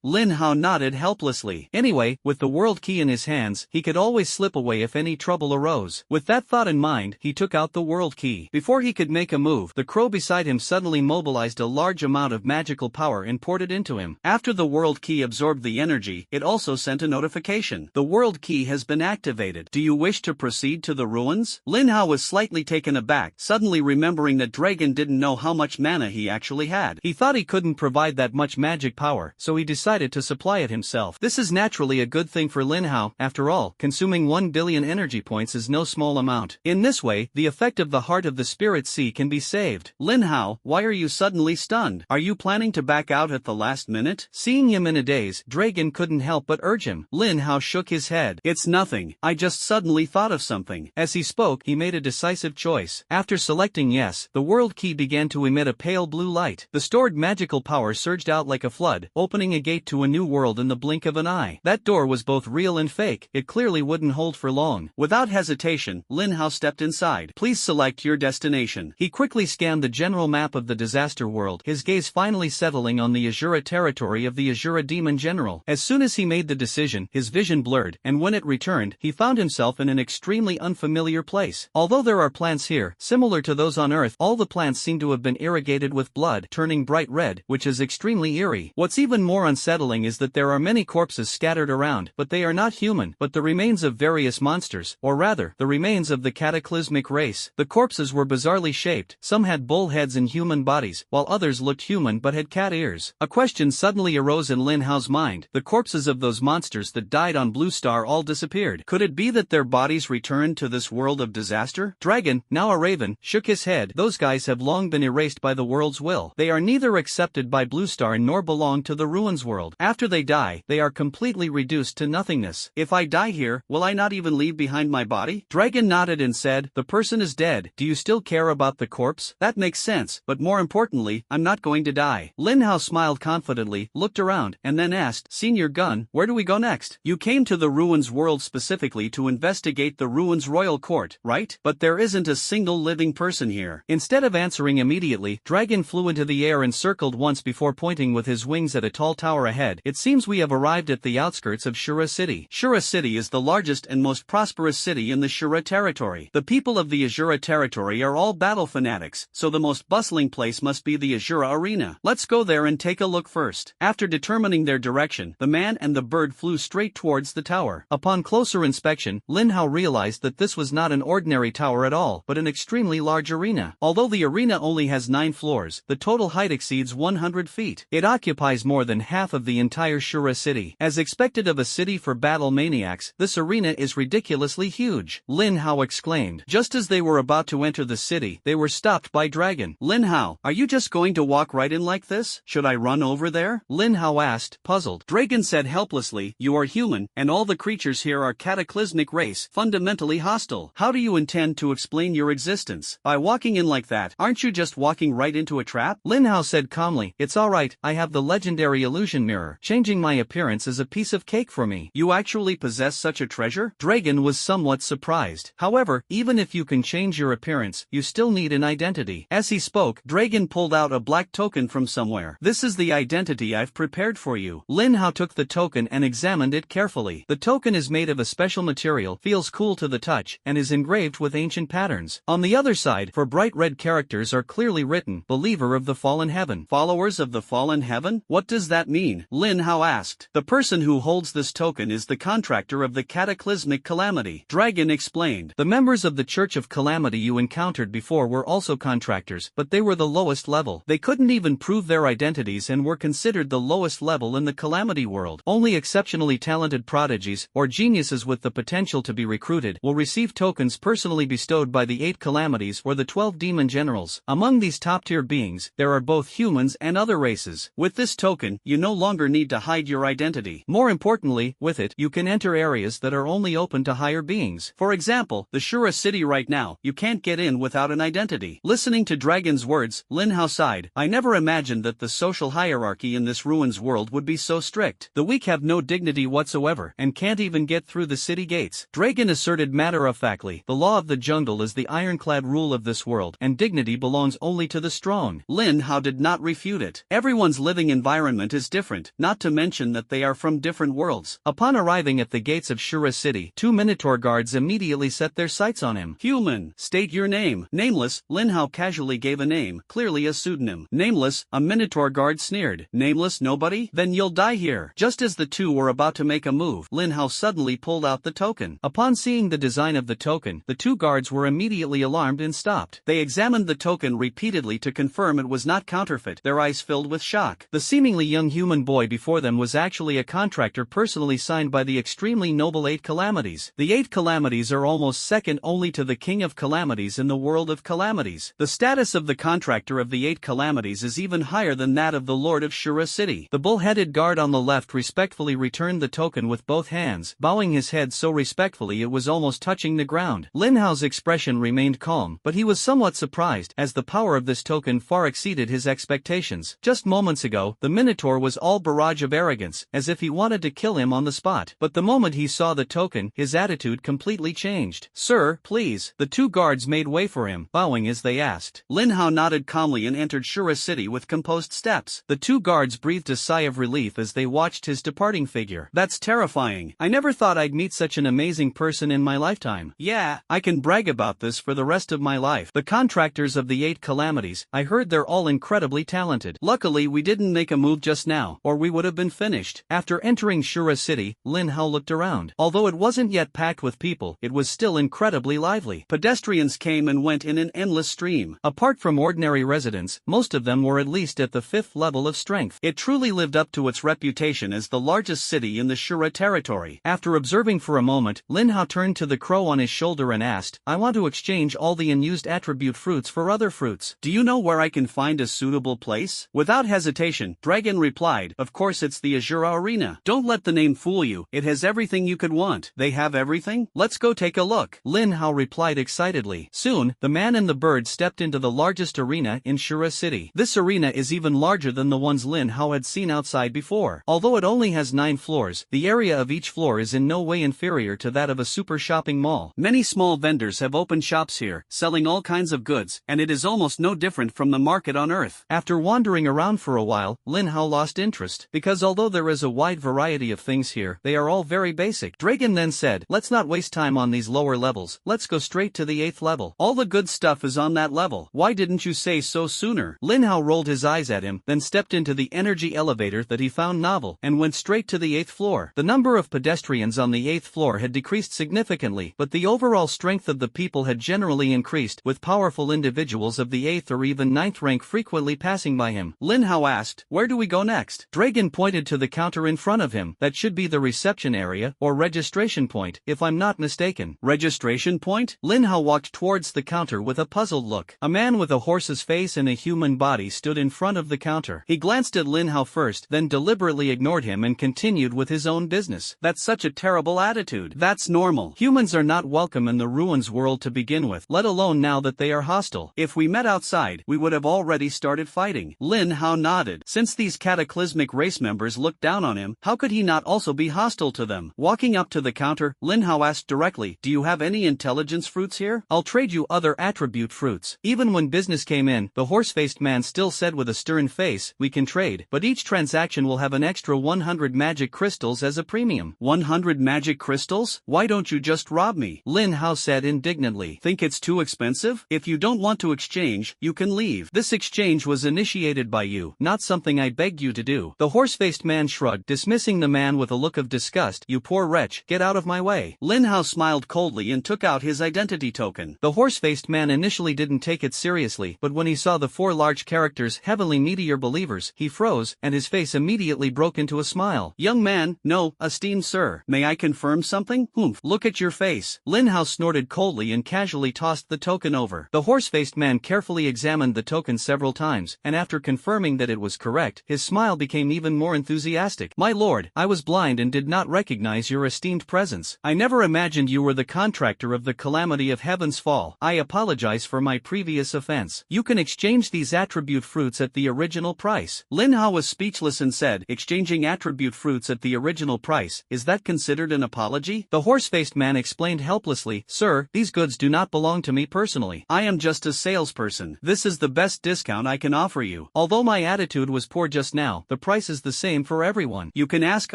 Lin Hao nodded helplessly. Anyway, with the world key in his hands, he could always slip away if any trouble arose. With that thought in mind, he took out the world key. Before he could make a move, the crow beside him suddenly mobilized a large amount of magical power imported into him. After the world key absorbed the energy, it also sent a notification. "The world key has been activated. Do you wish to proceed to the ruins?" Lin Hao was slightly taken aback, suddenly remembering that Dragon didn't know how much mana he actually had. He thought he couldn't provide that much magic power, so he decided to supply it himself. This is naturally a good thing for Lin Hao. After all, consuming 1 billion energy points is no small amount. In this way, the effect of the heart of the spirit sea can be saved. "Lin Hao, why are you suddenly stunned? Are you planning to back out at the last minute?" Seeing him in a daze, Dragon couldn't help but urge him. Lin Hao shook his head. "It's nothing. I just suddenly thought of something." As he spoke, he made a decisive choice. After selecting yes, the world key began to emit a pale blue light. The stored magical power surged out like a flood, opening a gate to a new world in the blink of an eye. That door was both real and fake. It clearly wouldn't hold for long. Without hesitation, Lin Hao stepped inside. "Please select your destination." He quickly scanned the general map of the disaster world, his gaze finally settling on the Azura territory of the Azura Demon General. As soon as he made the decision, his vision blurred, and when it returned, he found himself in an extremely unfamiliar place. Although there are plants here, similar to those on Earth, all the plants seem to have been irrigated with blood, turning bright red, which is extremely eerie. What's even more unsettling is that there are many corpses scattered around, but they are not human, but the remains of various monsters, or rather, the remains of the cataclysmic race. The corpses were bizarrely shaped, some had bull heads and human bodies, while others looked human but had cat ears. A question suddenly arose in Lin Hao's mind. The corpses of those monsters that died on Blue Star all disappeared. Could it be that their bodies returned to this world of disaster? Dragon, now a raven, shook his head. Those guys have long been erased by the world's will. They are neither accepted by Blue Star nor belong to the ruins world. After they die, they are completely reduced to nothingness. If I die here, will I not even leave behind my body? Dragon nodded and said, "The person is dead. Do you still care about the corpse?" "That makes sense, but more importantly, I'm not going to die." Lin Hao smiled confidently, looked around, and then asked, "Senior Gun, where do we go next? You came to the ruins world specifically to investigate the ruins royal court, right? But there isn't a single living person here." Instead of answering immediately, Dragon flew into the air and circled once before pointing with his wings at a tall tower ahead. "It seems we have arrived at the outskirts of Shura City." Shura City is the largest and most prosperous city in the Shura territory. The people of the Azura territory are all battle fanatics, so the most bustling place must be the Azura Arena. "Let's go there and take a look first." After determining their direction, the man and the bird flew straight towards the tower. Upon closer inspection, Lin Hao realized that this was not an ordinary tower at all, but an extremely large arena. Although the arena only has 9 floors, the total height exceeds 100 feet. It occupies more than half of the entire Shura city. As expected of a city for battle maniacs, this arena is ridiculously huge. Lin Hao exclaimed. Just as they were about to enter the city, they were stopped by Dragon. "Lin Hao, are you just going to walk right in like this? Should I run over there?" Lin Hao asked, puzzled. Dragon said helplessly, "You are human, and all the creatures here are cataclysmic race, fundamentally hostile. How do you intend to explain your existence? By walking in like that, aren't you just walking right into a trap?" Lin Hao said calmly, "It's alright, I have the legendary illusion mirror. Changing my appearance is a piece of cake for me." "You actually possess such a treasure?" Dragon was somewhat surprised. "However, even if you can change your appearance, you still need an identity." As he spoke, Dragon pulled out a black token from somewhere. "This is the identity I've prepared for you." Lin Hao took the token and examined it carefully. The token is made of a special material, feels cool to the touch, and is engraved with ancient patterns. On the other side, for bright red characters are clearly written, "Believer of the Fallen Heaven." "Followers of the Fallen Heaven? What does that mean?" Lin Hao asked. "The person who holds holds this token is the contractor of the cataclysmic calamity. Dragon explained. The members of the Church of Calamity you encountered before were also contractors, but they were the lowest level. They couldn't even prove their identities and were considered the lowest level in the calamity world. Only exceptionally talented prodigies, or geniuses with the potential to be recruited, will receive tokens personally bestowed by the 8 calamities or the 12 demon generals. Among these top-tier beings, there are both humans and other races. With this token, you no longer need to hide your identity. More importantly, with it, you can enter areas that are only open to higher beings. For example, the Shura city right now, you can't get in without an identity. Listening to Dragon's words, Lin Hao sighed. I never imagined that the social hierarchy in this ruins world would be so strict. The weak have no dignity whatsoever, and can't even get through the city gates. Dragon asserted matter-of-factly, the law of the jungle is the ironclad rule of this world, and dignity belongs only to the strong. Lin Hao did not refute it. Everyone's living environment is different, not to mention that they are from different worlds. Upon arriving at the gates of Shura city, 2 Minotaur guards immediately set their sights on him. Human, state your name. Nameless, Lin Hao casually gave a name, clearly a pseudonym. Nameless, a Minotaur guard sneered. Nameless, nobody? Then you'll die here. Just as the two were about to make a move, Lin Hao suddenly pulled out the token. Upon seeing the design of the token, the 2 guards were immediately alarmed and stopped. They examined the token repeatedly to confirm it was not counterfeit, their eyes filled with shock. The seemingly young human boy before them was actually a contractor personally signed by the extremely noble 8 calamities. The 8 calamities are almost second only to the king of calamities in the world of calamities. The status of the contractor of the 8 calamities is even higher than that of the lord of Shura city. The bull-headed guard on the left respectfully returned the token with both hands, bowing his head so respectfully it was almost touching the ground. Lin Hao's expression remained calm, but he was somewhat surprised, as the power of this token far exceeded his expectations. Just moments ago, the Minotaur was all barrage of arrogance, as if he wanted to kill him on the spot. But the moment he saw the token, his attitude completely changed. Sir, please. The 2 guards made way for him, bowing as they asked. Lin Hao nodded calmly and entered Shura city with composed steps. The 2 guards breathed a sigh of relief as they watched his departing figure. That's terrifying. I never thought I'd meet such an amazing person in my lifetime. Yeah, I can brag about this for the rest of my life. The contractors of the 8 calamities, I heard they're all incredibly talented. Luckily we didn't make a move just now, or we would have been finished. After entering Shura city, Lin Hao looked around. Although it wasn't yet packed with people, it was still incredibly lively. Pedestrians came and went in an endless stream. Apart from ordinary residents, most of them were at least at the 5th level of strength. It truly lived up to its reputation as the largest city in the Shura territory. After observing for a moment, Lin Hao turned to the crow on his shoulder and asked, I want to exchange all the unused attribute fruits for other fruits. Do you know where I can find a suitable place? Without hesitation, Dragon replied, of course it's the Azura Arena. Don't let the name fool you, it has everything you could want. They have everything? Let's go take a look. Lin Hao replied excitedly. Soon, the man and the bird stepped into the largest arena in Shura city. This arena is even larger than the ones Lin Hao had seen outside before. Although it only has 9 floors, the area of each floor is in no way inferior to that of a super shopping mall. Many small vendors have opened shops here, selling all kinds of goods, and it is almost no different from the market on Earth. After wandering around for a while, Lin Hao lost interest, because although there is a wide variety of things here, they are all very basic. Dragon then said, let's not waste time on these lower levels, let's go straight to the 8th level. All the good stuff is on that level. Why didn't you say so sooner? Lin Hao rolled his eyes at him, then stepped into the energy elevator that he found novel, and went straight to the 8th floor. The number of pedestrians on the 8th floor had decreased significantly, but the overall strength of the people had generally increased, with powerful individuals of the 8th or even 9th rank frequently passing by him. Lin Hao asked, where do we go next? Dragon pointed to the counter in front of him. That should be the reception area, or registration point, if I'm not mistaken. Registration point? Lin Hao walked towards the counter with a puzzled look. A man with a horse's face and a human body stood in front of the counter. He glanced at Lin Hao first, then deliberately ignored him and continued with his own business. That's such a terrible attitude. That's normal. Humans are not welcome in the ruins world to begin with, let alone now that they are hostile. If we met outside, we would have already started fighting. Lin Hao nodded. Since these cataclysmic race members looked down on him, how could he not also be hostile to them? Walking up to the counter, Lin Hao asked directly, do you have any intelligence fruits here? I'll trade you other attribute fruits. Even when business came in, the horse-faced man still said with a stern face, we can trade, but each transaction will have an extra 100 magic crystals as a premium. 100 magic crystals? Why don't you just rob me? Lin Hao said indignantly. Think it's too expensive? If you don't want to exchange, you can leave. This exchange was initiated by you, not something I begged you to do. The horse-faced man shrugged, dismissing the the man with a look of disgust. "You poor wretch, get out of my way." Lin Hao smiled coldly and took out his identity token. The horse-faced man initially didn't take it seriously, but when he saw the 4 large characters "Heavenly Meteor Believers," he froze, and his face immediately broke into a smile. "Young man, no, esteemed sir. May I confirm something?" "Humph, look at your face." Lin Hao snorted coldly and casually tossed the token over. The horse-faced man carefully examined the token several times, and after confirming that it was correct, his smile became even more enthusiastic. "My lord, I was blind and did not recognize your esteemed presence. I never imagined you were the contractor of the calamity of Heaven's Fall. I apologize for my previous offense. You can exchange these attribute fruits at the original price." Lin Hao was speechless and said, "Exchanging attribute fruits at the original price, is that considered an apology?" The horse-faced man explained helplessly, "Sir, these goods do not belong to me personally. I am just a salesperson. This is the best discount I can offer you. Although my attitude was poor just now, the price is the same for everyone. You can ask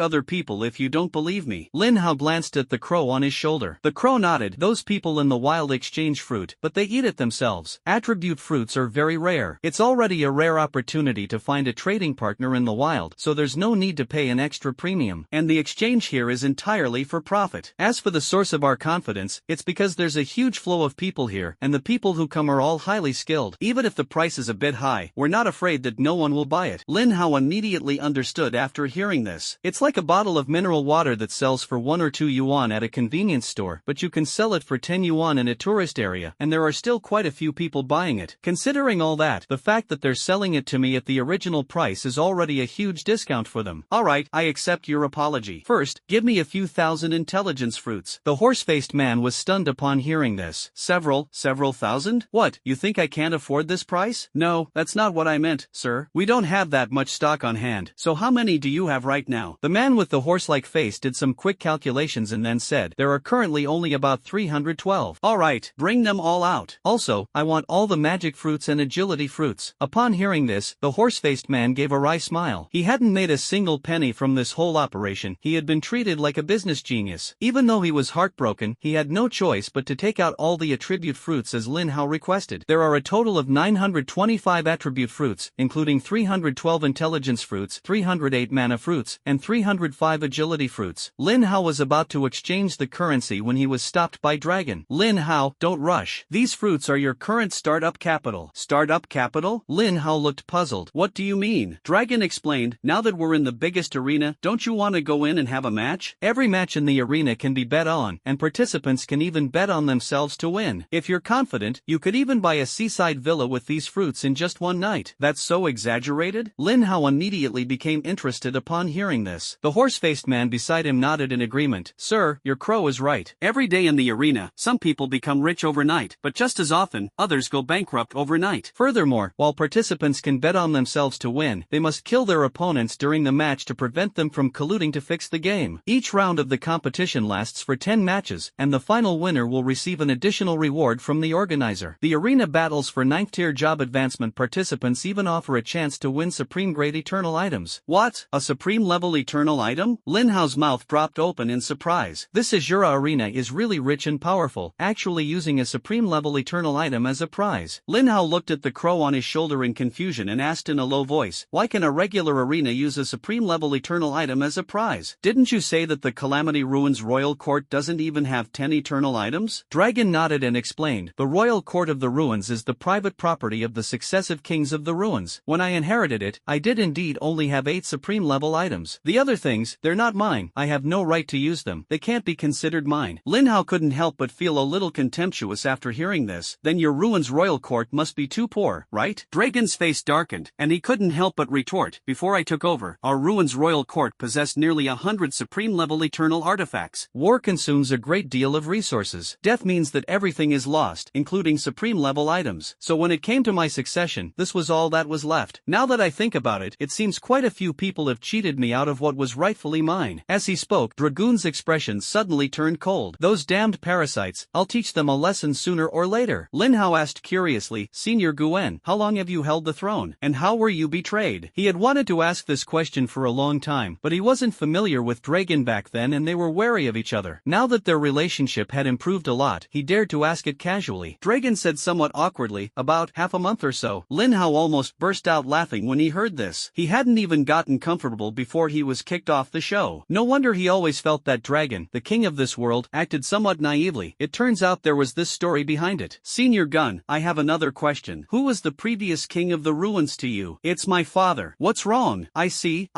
other people if you don't believe me." Lin Hao glanced at the crow on his shoulder. The crow nodded. "Those people in the wild exchange fruit, but they eat it themselves. Attribute fruits are very rare. It's already a rare opportunity to find a trading partner in the wild, so there's no need to pay an extra premium, and the exchange here is entirely for profit. As for the source of our confidence, it's because there's a huge flow of people here, and the people who come are all highly skilled. Even if the price is a bit high, we're not afraid that no one will buy it." Lin Hao immediately understood after hearing this. It's like a bottle of mineral water that sells for 1 or 2 yuan at a convenience store, but you can sell it for 10 yuan in a tourist area, and there are still quite a few people buying it. Considering all that, the fact that they're selling it to me at the original price is already a huge discount for them. Alright, I accept your apology. First, give me a few thousand intelligence fruits. The horse-faced man was stunned upon hearing this. Several thousand? What, you think I can't afford this price? No, that's not what I meant, sir. We don't have that much stock on hand. So how many do you have right now? The man with the horse-like face did some quick calculations and then said, "There are currently only about 312. Alright, bring them all out. Also, I want all the magic fruits and agility fruits." Upon hearing this, the horse-faced man gave a wry smile. He hadn't made a single penny from this whole operation. He had been treated like a business genius. Even though he was heartbroken, he had no choice but to take out all the attribute fruits as Lin Hao requested. There are a total of 925 attribute fruits, including 312 intelligence fruits, 308 mana fruits, and 305 agility fruits. Lin Hao was about to exchange the currency when he was stopped by Dragon. "Lin Hao, don't rush. These fruits are your current startup capital." Startup capital? Lin Hao looked puzzled. "What do you mean?" Dragon explained, "Now that we're in the biggest arena, don't you want to go in and have a match? Every match in the arena can be bet on, and participants can even bet on themselves to win. If you're confident, you could even buy a seaside villa with these fruits in just one night." That's so exaggerated? Lin Hao immediately became interested upon hearing this. The horse-faced man beside him nodded in agreement. "Sir, your crow is right. Every day in the arena, some people become rich overnight, but just as often, others go bankrupt overnight. Furthermore, while participants can bet on themselves to win, they must kill their opponents during the match to prevent them from colluding to fix the game. Each round of the competition lasts for 10 matches, and the final winner will receive an additional reward from the organizer. The arena battles for 9th-tier job advancement participants even offer a chance to win supreme-grade eternal items." What? A supreme-level eternal item? Lin Hao's mouth dropped open in surprise. This Azura arena is really rich and powerful, actually using a supreme-level eternal item as a prize. Lin Hao looked at the crow on his shoulder in confusion and asked in a low voice, "Why can a regular arena use a supreme-level eternal item as a prize? Didn't you say that the Calamity Ruins Royal Court doesn't even have 10 eternal items?" Dragon nodded and explained, "The Royal Court of the Ruins is the private property of the successive kings of the ruins. When I inherited it, I did indeed only have 8 supreme-level items. The other things, they're not mine. I have no right to use them. They can't be considered mine." Lin Hao couldn't help but feel a little contemptuous after hearing this. "Then your ruins royal court must be too poor, right?" Dragon's face darkened, and he couldn't help but retort, "Before I took over, our ruins royal court possessed nearly 100 supreme-level eternal artifacts. War consumes a great deal of resources. Death means that everything is lost, including supreme-level items. So when it came to my succession, this was all that was left. Now that I think about it, it seems quite a few people have cheated me out of what was rightfully mine." As he spoke, Dragoon's expression suddenly turned cold. "Those damned parasites, I'll teach them a lesson sooner or later." Lin Hao asked curiously, "Senior Guen, how long have you held the throne, and how were you betrayed?" He had wanted to ask this question for a long time, but he wasn't familiar with Dragon back then and they were wary of each other. Now that their relationship had improved a lot, he dared to ask it casually. Dragon said somewhat awkwardly, "About half a month or so." Lin Hao almost burst out laughing when he heard this. He hadn't even gotten comfortable before he was was kicked off the show. No wonder he always felt that Dragon, the king of this world, acted somewhat naively. It turns out there was this story behind it. Senior Gun, I have another question. Who was the previous king of the ruins to you? It's my father. What's wrong? I see.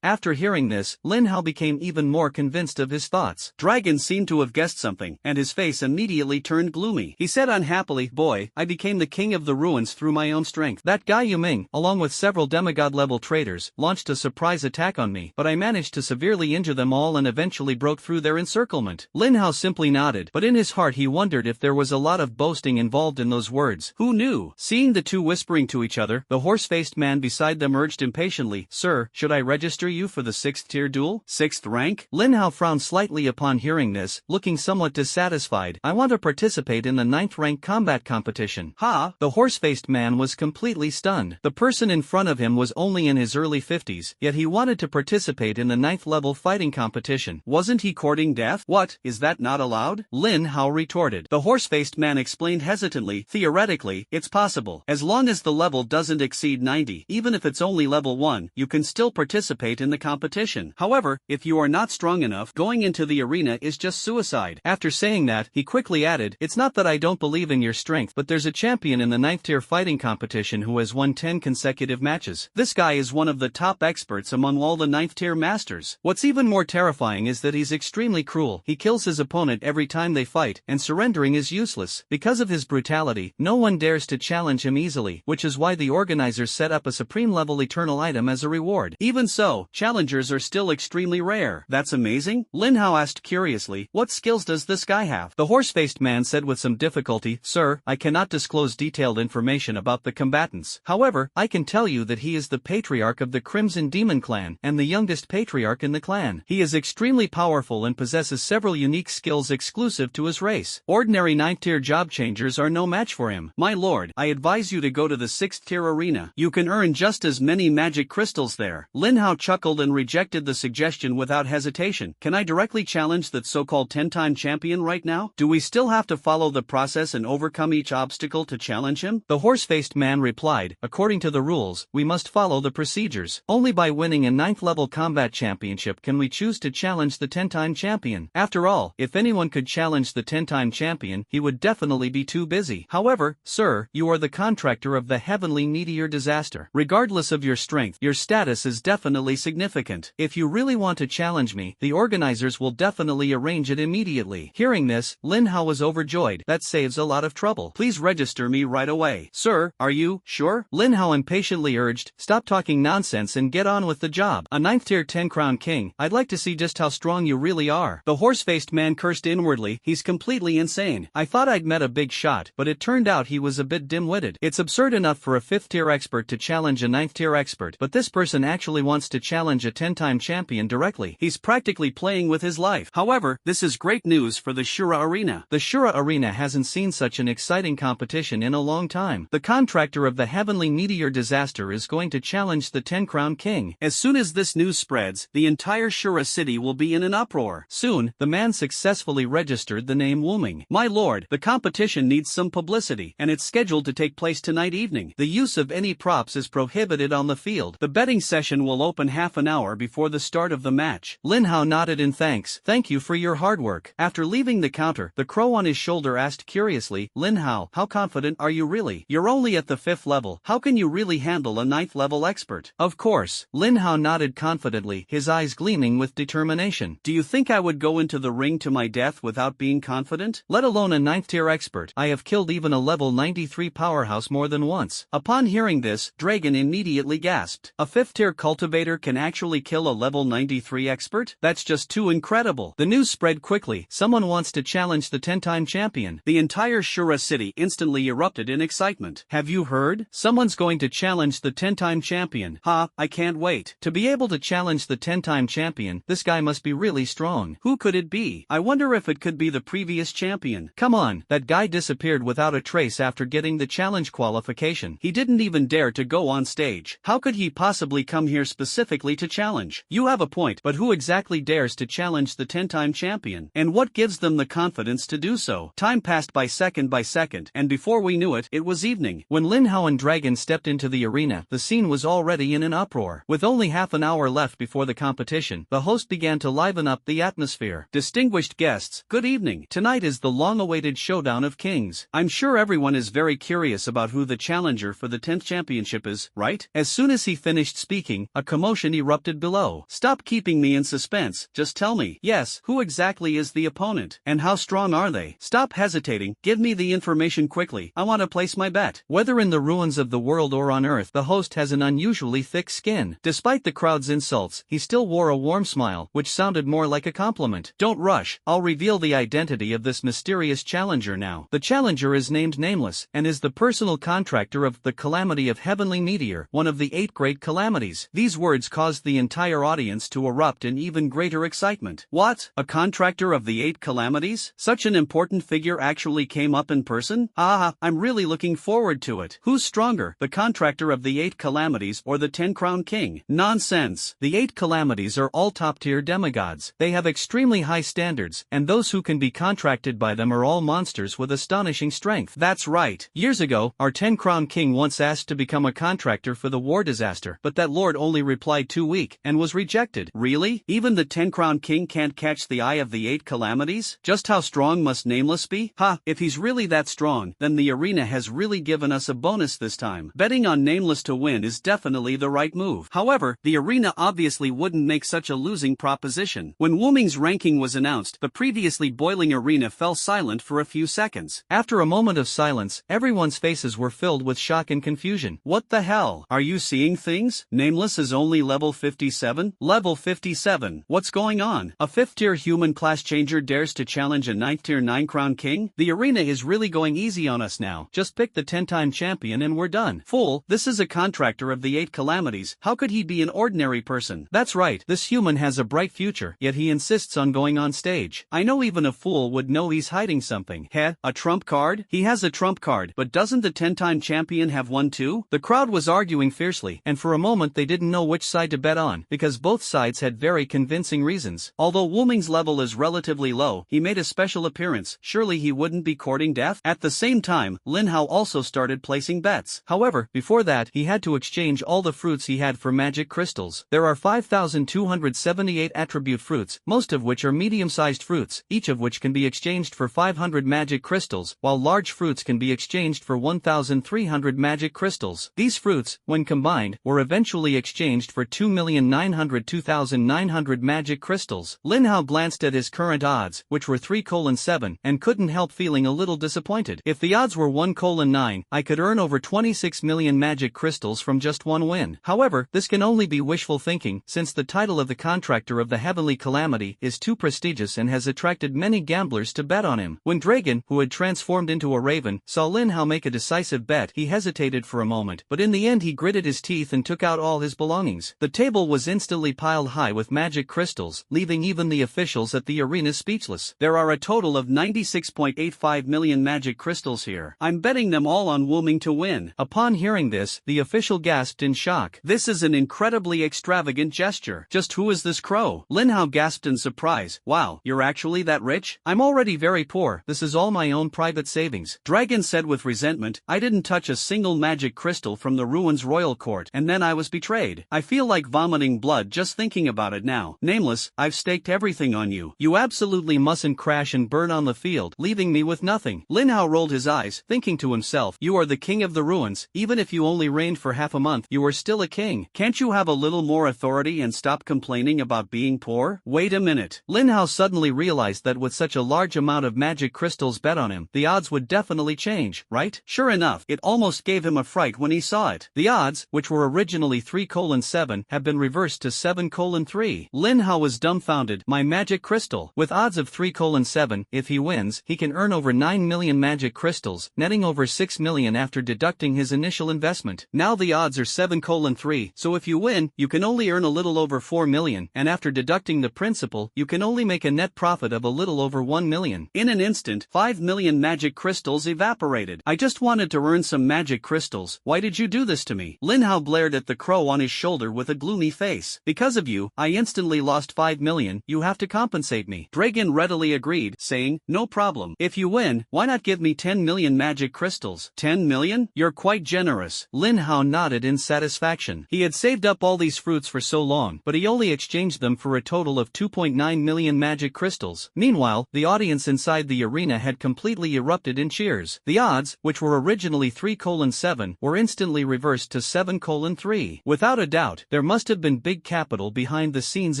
After hearing this, Lin Hao became even more convinced of his thoughts. Dragon seemed to have guessed something, and his face immediately turned gloomy. He said unhappily, boy, I became the king of the ruins through my own strength. That guy Yuming, along with several demigod-level traitors, launched a surprise attack on me, but I managed to severely injure them all and eventually broke through their encirclement. Lin Hao simply nodded, but in his heart he wondered if there was a lot of boasting involved in those words. Who knew? Seeing the two whispering to each other, the horse-faced man beside them urged impatiently, Sir, should I register you for the 6th tier duel? 6th rank? Lin Hao frowned slightly upon hearing this, looking somewhat dissatisfied. I want to participate in the 9th rank combat competition. Ha! The horse-faced man was completely stunned. The person in front of him was only in his early 50s, yet he wanted to participate in the 9th level fighting competition. Wasn't he courting death? What, is that not allowed? Lin Hao retorted. The horse-faced man explained hesitantly, theoretically, it's possible. As long as the level doesn't exceed 90, even if it's only level 1, you can still participate in the competition. However, if you are not strong enough, going into the arena is just suicide. After saying that, he quickly added, it's not that I don't believe in your strength, but there's a champion in the 9th tier fighting competition who has won 10 consecutive matches. This guy is one of the top experts among all the 9th tier masters. What's even more terrifying is that he's extremely cruel. He kills his opponent every time they fight, and surrendering is useless. Because of his brutality, no one dares to challenge him easily, which is why the organizers set up a supreme level eternal item as a reward. Even so, challengers are still extremely rare. That's amazing? Lin Hao asked curiously, what skills does this guy have? The horse-faced man said with some difficulty, Sir, I cannot disclose detailed information about the combatants. However, I can tell you that he is the patriarch of the Crimson Demon clan, and the youngest patriarch in the clan. He is extremely powerful and possesses several unique skills exclusive to his race. Ordinary 9th tier job changers are no match for him. My lord, I advise you to go to the 6th tier arena. You can earn just as many magic crystals there. Lin Hao chuckled and rejected the suggestion without hesitation. Can I directly challenge that so-called 10-time champion right now? Do we still have to follow the process and overcome each obstacle to challenge him? The horse-faced man replied, according to the rules, we must follow the procedures. Only by winning a 9th level combat championship can we choose to challenge the 10-time champion. After all, if anyone could challenge the 10-time champion, he would definitely be too busy. However, sir, you are the contractor of the heavenly meteor disaster. Regardless of your strength, your status is definitely significant. If you really want to challenge me, the organizers will definitely arrange it immediately. Hearing this, Lin Hao was overjoyed. That saves a lot of trouble. Please register me right away. Sir, are you sure? Lin Hao impatiently urged, stop talking nonsense and get on with the job. A 9th tier 10 crown king, I'd like to see just how strong you really are. The horse-faced man cursed inwardly, he's completely insane. I thought I'd met a big shot, but it turned out he was a bit dim-witted. It's absurd enough for a 5th tier expert to challenge a 9th tier expert, but this person actually wants to challenge a 10-time champion directly. He's practically playing with his life. However, this is great news for the Shura Arena. The Shura Arena hasn't seen such an exciting competition in a long time. The contractor of the heavenly meteor disaster is going to challenge the 10-crown king. As soon as this news spreads, the entire Shura city will be in an uproar. Soon, the man successfully registered the name Wuming. My lord, the competition needs some publicity, and it's scheduled to take place tonight evening. The use of any props is prohibited on the field. The betting session will open half an hour before the start of the match. Lin Hao nodded in thanks. Thank you for your hard work. After leaving the counter, the crow on his shoulder asked curiously, Lin Hao, how confident are you really? You're only at the 5th level. How can you really handle a 9th level expert? Of course. Lin Hao nodded confidently, his eyes gleaming with determination. Do you think I would go into the ring to my death without being confident? Let alone a 9th tier expert. I have killed even a level 93 powerhouse more than once. Upon hearing this, Dragon immediately gasped. A 5th tier cultivator can actually kill a level 93 expert? That's just too incredible. The news spread quickly. Someone wants to challenge the 10-time champion. The entire Shura city instantly erupted in excitement. Have you heard? Someone's going to challenge the 10-time champion. Ha, I can't wait. To be able to challenge the 10-time champion, this guy must be really strong. Who could it be? I wonder if it could be the previous champion. Come on, that guy disappeared without a trace after getting the challenge qualification. He didn't even dare to go on stage. How could he possibly come here specifically to challenge? You have a point, but who exactly dares to challenge the 10-time champion? And what gives them the confidence to do so? Time passed by second, and before we knew it, it was evening. When Lin Hao and Dragon stepped into the arena, the scene was already in an uproar. With only half an hour hour left before the competition, the host began to liven up the atmosphere. Distinguished guests, good evening. Tonight is the long-awaited showdown of kings. I'm sure everyone is very curious about who the challenger for the 10th championship is, right? As soon as he finished speaking, a commotion erupted below. Stop keeping me in suspense, just tell me. Yes, who exactly is the opponent? And how strong are they? Stop hesitating, give me the information quickly. I want to place my bet. Whether in the ruins of the world or on Earth, the host has an unusually thick skin. Despite the crowd's insults, he still wore a warm smile, which sounded more like a compliment. Don't rush, I'll reveal the identity of this mysterious challenger now. The challenger is named Nameless, and is the personal contractor of the Calamity of Heavenly Meteor, one of the 8 great calamities. These words caused the entire audience to erupt in even greater excitement. What? A contractor of the 8 calamities? Such an important figure actually came up in person? Ah, I'm really looking forward to it. Who's stronger, the contractor of the 8 calamities or the 10-crown king? Nonsense. The 8 calamities are all top-tier demigods. They have extremely high standards, and those who can be contracted by them are all monsters with astonishing strength. That's right. Years ago, our 10-crown king once asked to become a contractor for the war disaster, but that lord only replied too weak, and was rejected. Really? Even the 10-crown king can't catch the eye of the 8 calamities? Just how strong must Nameless be? Ha, if he's really that strong, then the arena has really given us a bonus this time. Betting on Nameless to win is definitely the right move. However, the arena obviously wouldn't make such a losing proposition. When Wuming's ranking was announced, the previously boiling arena fell silent for a few seconds. After a moment of silence, everyone's faces were filled with shock and confusion. What the hell? Are you seeing things? Nameless is only level 57? Level 57. What's going on? A 5th-tier human class changer dares to challenge a 9th-tier 9-crown king? The arena is really going easy on us now. Just pick the 10-time champion and we're done. Fool, this is a contractor of the 8 calamities. How could he be an ordinary person? That's right, this human has a bright future, yet he insists on going on stage. I know even a fool would know he's hiding something. Heh, a trump card? He has a trump card, but doesn't the 10-time champion have one too? The crowd was arguing fiercely, and for a moment they didn't know which side to bet on, because both sides had very convincing reasons. Although Wuming's level is relatively low, he made a special appearance. Surely he wouldn't be courting death? At the same time, Lin Hao also started placing bets. However, before that, he had to exchange all the fruits he had for magic crystals. There are 5,278 attribute fruits, most of which are medium-sized fruits, each of which can be exchanged for 500 magic crystals, while large fruits can be exchanged for 1,300 magic crystals. These fruits, when combined, were eventually exchanged for 2,902,900 magic crystals. Lin Hao glanced at his current odds, which were 3:7, and couldn't help feeling a little disappointed. If the odds were 1:9, I could earn over 26 million magic crystals from just one win. However, this can only be wishful thinking, since the title of the contractor of the Heavenly Calamity is too prestigious and has attracted many gamblers to bet on him. When Dragon, who had transformed into a raven, saw Lin Hao make a decisive bet, he hesitated for a moment, but in the end he gritted his teeth and took out all his belongings. The table was instantly piled high with magic crystals, leaving even the officials at the arena speechless. There are a total of 96.85 million magic crystals here. I'm betting them all on Wuming to win. Upon hearing this, the official gasped in shock. This is an incredibly extravagant gesture. Just who is this crow? Lin Hao gasped in surprise. Wow, you're actually that rich? I'm already very poor. This is all my own private savings. Dragon said with resentment, I didn't touch a single magic crystal from the ruins royal court, and then I was betrayed. I feel like vomiting blood just thinking about it now. Nameless, I've staked everything on you. You absolutely mustn't crash and burn on the field, leaving me with nothing. Lin Hao rolled his eyes, thinking to himself, you are the king of the ruins. Even if you only reigned for half a month, you are still a king. Can't you have a little more authority and stop complaining about being poor? Wait a minute. Lin Hao suddenly realized that with such a large amount of magic crystals bet on him, the odds would definitely change, right? Sure enough, it almost gave him a fright when he saw it. The odds, which were originally 3:7, have been reversed to 7:3. Lin Hao was dumbfounded. My magic crystal. With odds of 3:7, if he wins, he can earn over 9 million magic crystals, netting over 6 million after deducting his initial investment. Now the odds are 7:3, so if you win, you can only earn a little over 4 million, and after deducting the principal, you can only make a net profit of a little over 1 million. In an instant, 5 million magic crystals evaporated. I just wanted to earn some magic crystals. Why did you do this to me? Lin Hao blared at the crow on his shoulder with a gloomy face. Because of you, I instantly lost 5 million. You have to compensate me. Dragon readily agreed, saying, no problem. If you win, why not give me 10 million magic crystals? 10 million? You're quite generous. Lin Hao nodded in satisfaction. He had saved up all these fruits fruits for so long, but he only exchanged them for a total of 2.9 million magic crystals. Meanwhile, the audience inside the arena had completely erupted in cheers. The odds, which were originally 3:7, were instantly reversed to 7:3. Without a doubt, there must have been big capital behind the scenes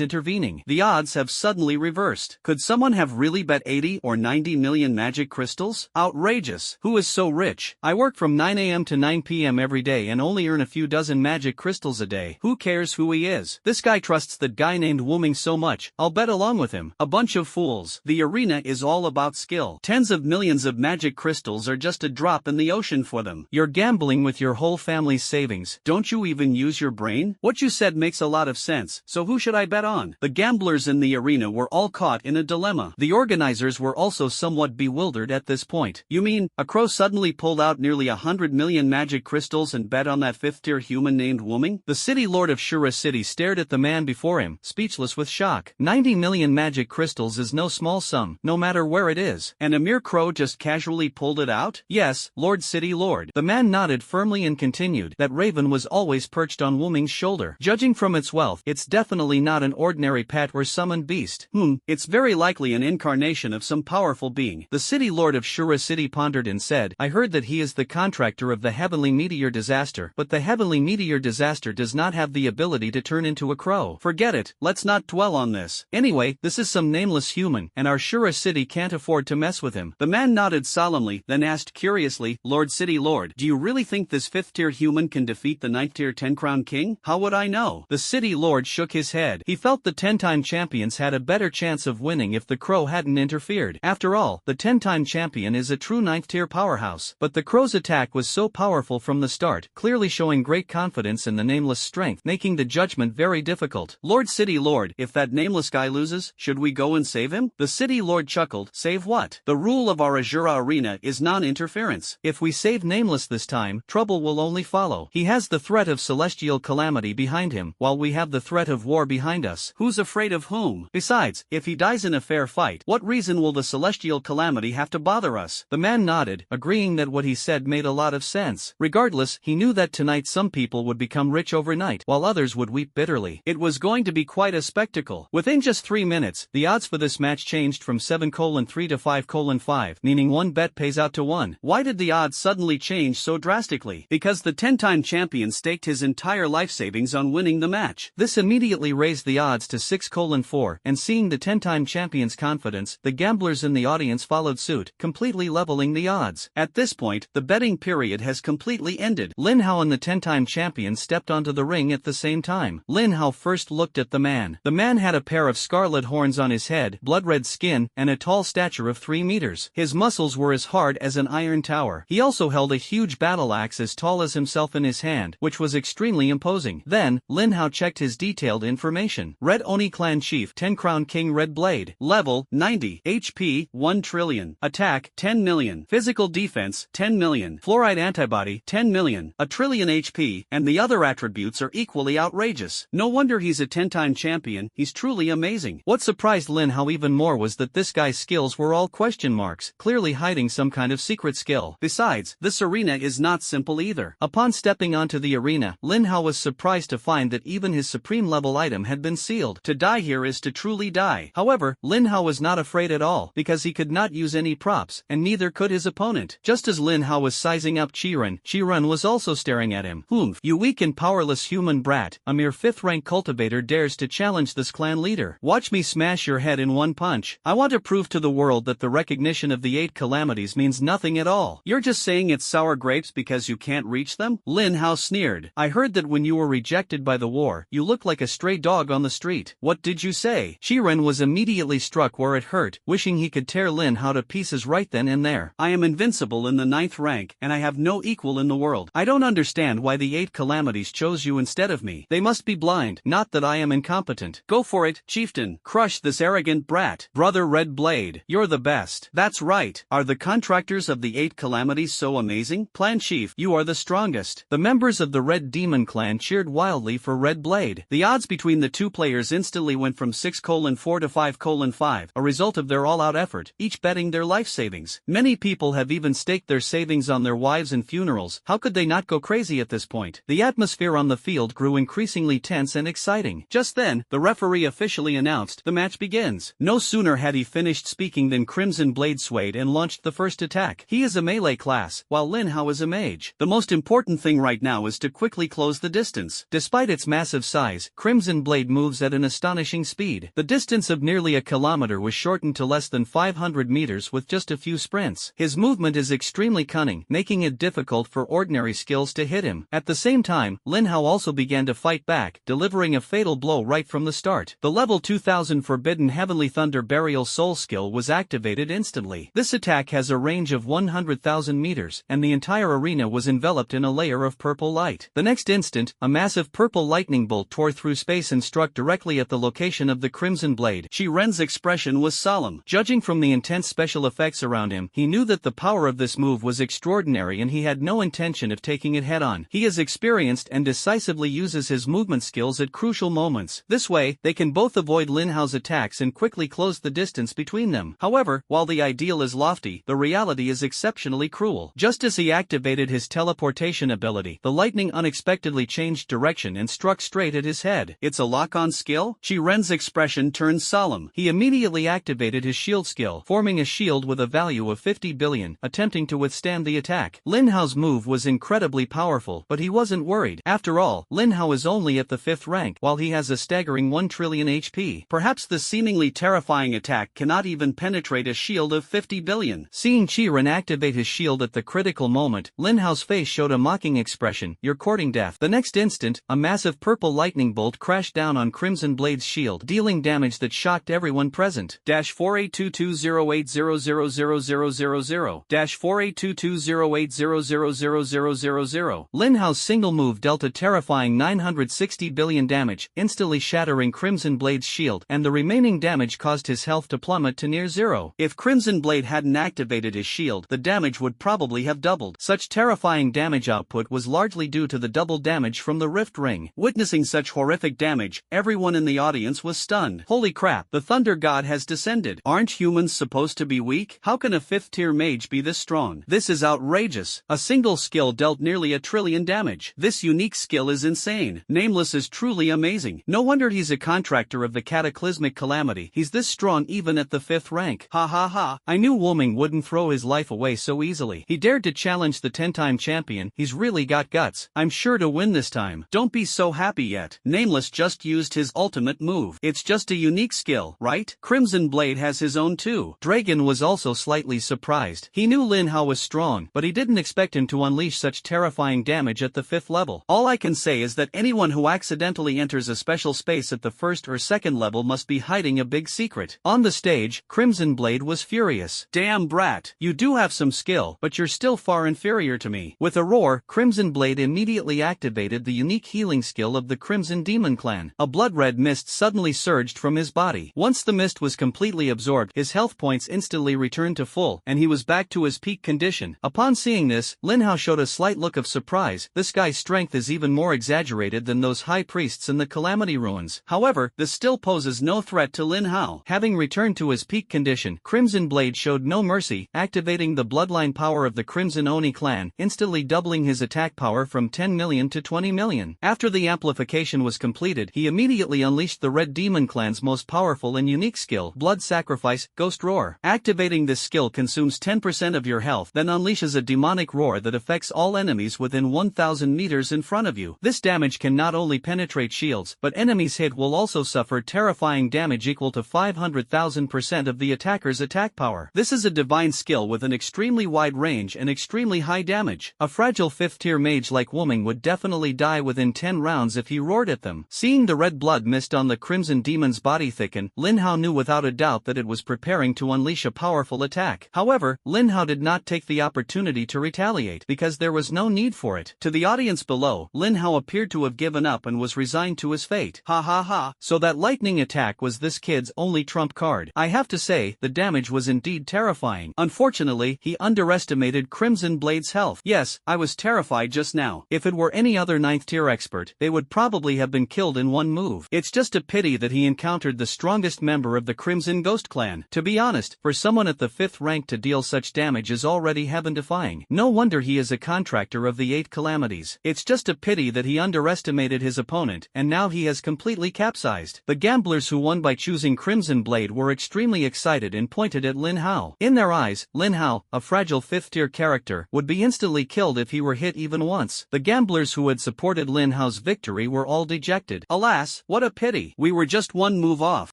intervening. The odds have suddenly reversed. Could someone have really bet 80 or 90 million magic crystals? Outrageous. Who is so rich? I work from 9 a.m. to 9 p.m. every day and only earn a few dozen magic crystals a day. Who cares who he is? This guy trusts that guy named Wuming so much, I'll bet along with him. A bunch of fools. The arena is all about skill. Tens of millions of magic crystals are just a drop in the ocean for them. You're gambling with your whole family's savings. Don't you even use your brain? What you said makes a lot of sense, so who should I bet on? The gamblers in the arena were all caught in a dilemma. The organizers were also somewhat bewildered at this point. You mean, a crow suddenly pulled out nearly 100 million magic crystals and bet on that fifth-tier human named Wuming? The city lord of Shura City stared at the man before him, speechless with shock. 90 million magic crystals is no small sum, no matter where it is. And a mere crow just casually pulled it out? Yes, Lord City Lord. The man nodded firmly and continued, that raven was always perched on Wuming's shoulder. Judging from its wealth, it's definitely not an ordinary pet or summoned beast. It's very likely an incarnation of some powerful being. The city lord of Shura City pondered and said, I heard that he is the contractor of the heavenly meteor disaster, but the heavenly meteor disaster does not have the ability to turn into a crow. Forget it, let's not dwell on this. Anyway, this is some nameless human, and our Shura City can't afford to mess with him. The man nodded solemnly, then asked curiously, Lord City Lord, do you really think this fifth-tier human can defeat the ninth-tier 10-crown king? How would I know? The city lord shook his head. He felt the 10-time champions had a better chance of winning if the crow hadn't interfered. After all, the 10-time champion is a true ninth-tier powerhouse. But the crow's attack was so powerful from the start, clearly showing great confidence in the nameless strength, making the judgment very difficult. Lord City Lord, if that nameless guy loses, should we go and save him? The city lord chuckled. Save what? The rule of our Azura arena is non-interference. If we save Nameless this time, trouble will only follow. He has the threat of celestial calamity behind him, while we have the threat of war behind us. Who's afraid of whom? Besides, if he dies in a fair fight, what reason will the celestial calamity have to bother us? The man nodded, agreeing that what he said made a lot of sense. Regardless, he knew that tonight some people would become rich overnight, while others would weep bitterly. It was going to be quite a spectacle. Within just 3 minutes, the odds for this match changed from 7:3 to 5:5, meaning one bet pays out to 1. Why did the odds suddenly change so drastically? Because the 10-time champion staked his entire life savings on winning the match. This immediately raised the odds to 6:4, and seeing the 10-time champion's confidence, the gamblers in the audience followed suit, completely leveling the odds. At this point, the betting period has completely ended. Lin Hao and the 10-time champion stepped onto the ring at the same time. Lin Hao first looked at the man. The man had a pair of scarlet horns on his head, blood-red skin, and a tall stature of 3 meters. His muscles were as hard as an iron tower. He also held a huge battle axe as tall as himself in his hand, which was extremely imposing. Then, Lin Hao checked his detailed information. Red Oni Clan Chief 10 Crown King Red Blade. Level, 90. HP, 1 trillion. Attack, 10 million. Physical defense, 10 million. Fluoride antibody, 10 million. A trillion HP, and the other attributes are equally outrageous. No wonder he's a 10-time champion, he's truly amazing. What surprised Lin Hao even more was that this guy's skills were all question marks, clearly hiding some kind of secret skill. Besides, this arena is not simple either. Upon stepping onto the arena, Lin Hao was surprised to find that even his supreme level item had been sealed. To die here is to truly die. However, Lin Hao was not afraid at all, because he could not use any props, and neither could his opponent. Just as Lin Hao was sizing up Chiron was also staring at him. You weak and powerless human brat, a mere 5th-rank cultivator dares to challenge this clan leader. Watch me smash your head in one punch. I want to prove to the world that the recognition of the 8 calamities means nothing at all. You're just saying it's sour grapes because you can't reach them? Lin Hao sneered. I heard that when you were rejected by the war, you looked like a stray dog on the street. What did you say? Chiron was immediately struck where it hurt, wishing he could tear Lin Hao to pieces right then and there. I am invincible in the 9th rank, and I have no equal in the world. I don't understand why the 8 calamities chose you instead of me. They must be blind, not that I am incompetent. Go for it, chieftain. Crush this arrogant brat. Brother Red Blade, you're the best. That's right. Are the contractors of the 8 calamities so amazing? Clan Chief, you are the strongest. The members of the Red Demon clan cheered wildly for Red Blade. The odds between the two players instantly went from 6:4 to 5:5, a result of their all-out effort, each betting their life savings. Many people have even staked their savings on their wives and funerals. How could they not go crazy at this point? The atmosphere on the field grew increasingly increasingly tense and exciting. Just then, the referee officially announced, "The match begins." No sooner had he finished speaking than Crimson Blade swayed and launched the first attack. He is a melee class, while Lin Hao is a mage. The most important thing right now is to quickly close the distance. Despite its massive size, Crimson Blade moves at an astonishing speed. The distance of nearly a kilometer was shortened to less than 500 meters with just a few sprints. His movement is extremely cunning, making it difficult for ordinary skills to hit him. At the same time, Lin Hao also began to fight back, delivering a fatal blow right from the start. The level 2000 Forbidden Heavenly Thunder Burial Soul skill was activated instantly. This attack has a range of 100,000 meters, and the entire arena was enveloped in a layer of purple light. The next instant, a massive purple lightning bolt tore through space and struck directly at the location of the Crimson Blade. Shi Ren's expression was solemn. Judging from the intense special effects around him, he knew that the power of this move was extraordinary and he had no intention of taking it head-on. He is experienced and decisively uses his movement skills at crucial moments. This way, they can both avoid Lin Hao's attacks and quickly close the distance between them. However, while the ideal is lofty, the reality is exceptionally cruel. Just as he activated his teleportation ability, the lightning unexpectedly changed direction and struck straight at his head. It's a lock-on skill? Shi Ren's expression turned solemn. He immediately activated his shield skill, forming a shield with a value of 50 billion, attempting to withstand the attack. Lin Hao's move was incredibly powerful, but he wasn't worried. After all, Lin Hao is only at the 5th rank, while he has a staggering 1 trillion HP. Perhaps the seemingly terrifying attack cannot even penetrate a shield of 50 billion. Seeing Shi Ren activate his shield at the critical moment, Lin Hao's face showed a mocking expression, "You're courting death." The next instant, a massive purple lightning bolt crashed down on Crimson Blade's shield, dealing damage that shocked everyone present. -482208000000 -482208000000. Lin Hao's single move dealt a terrifying 960 billion damage, instantly shattering Crimson Blade's shield, and the remaining damage caused his health to plummet to near zero. If Crimson Blade hadn't activated his shield, the damage would probably have doubled. Such terrifying damage output was largely due to the double damage from the Rift Ring. Witnessing such horrific damage, everyone in the audience was stunned. Holy crap, the Thunder God has descended. Aren't humans supposed to be weak? How can a 5th-tier mage be this strong? This is outrageous. A single skill dealt nearly 1 trillion damage. This unique skill is insane. Nameless is truly amazing. No wonder he's a contractor of the cataclysmic calamity. He's this strong even at the 5th rank. Ha ha ha. I knew Woming wouldn't throw his life away so easily. He dared to challenge the 10-time champion. He's really got guts. I'm sure to win this time. Don't be so happy yet. Nameless just used his ultimate move. It's just a unique skill, right? Crimson Blade has his own too. Dragon was also slightly surprised. He knew Lin Hao was strong, but he didn't expect him to unleash such terrifying damage at the 5th level. All I can say is that anyone who accidentally enters a special space at the 1st or 2nd level must be hiding a big secret. On the stage, Crimson Blade was furious. Damn brat, you do have some skill, but you're still far inferior to me. With a roar, Crimson Blade immediately activated the unique healing skill of the Crimson Demon Clan. A blood-red mist suddenly surged from his body. Once the mist was completely absorbed, his health points instantly returned to full, and he was back to his peak condition. Upon seeing this, Lin Hao showed a slight look of surprise. This guy's strength is even more exaggerated than those high priests in the Calamity Ruins. However, this still poses no threat to Lin Hao. Having returned to his peak condition, Crimson Blade showed no mercy, activating the bloodline power of the Crimson Oni clan, instantly doubling his attack power from 10 million to 20 million. After the amplification was completed, he immediately unleashed the Red Demon clan's most powerful and unique skill, Blood Sacrifice, Ghost Roar. Activating this skill consumes 10% of your health, then unleashes a demonic roar that affects all enemies within 1000 meters in front of you. This damage can not only penetrate shields, but enemies hit will also suffer terrifying damage equal to 500,000% of the attacker's attack power. This is a divine skill with an extremely wide range and extremely high damage. A fragile 5th-tier mage like Woming would definitely die within 10 rounds if he roared at them. Seeing the red blood mist on the Crimson Demon's body thicken, Lin Hao knew without a doubt that it was preparing to unleash a powerful attack. However, Lin Hao did not take the opportunity to retaliate, because there was no need for it. To the audience below, Lin Hao appeared to have given up and was resigned to his fate. Ha ha ha, so that lightning attack was this kid's only trump card. I have to say, the damage was indeed terrifying. Unfortunately, he underestimated Crimson Blade's health. Yes, I was terrified just now. If it were any other 9th-tier expert, they would probably have been killed in one move. It's just a pity that he encountered the strongest member of the Crimson Ghost Clan. To be honest, for someone at the 5th rank to deal such damage is already heaven-defying. No wonder he is a contractor of the 8 calamities. It's just a pity that he underestimated underestimated his opponent, and now he has completely capsized. The gamblers who won by choosing Crimson Blade were extremely excited and pointed at Lin Hao. In their eyes, Lin Hao, a fragile 5th-tier character, would be instantly killed if he were hit even once. The gamblers who had supported Lin Hao's victory were all dejected. Alas, what a pity. We were just one move off.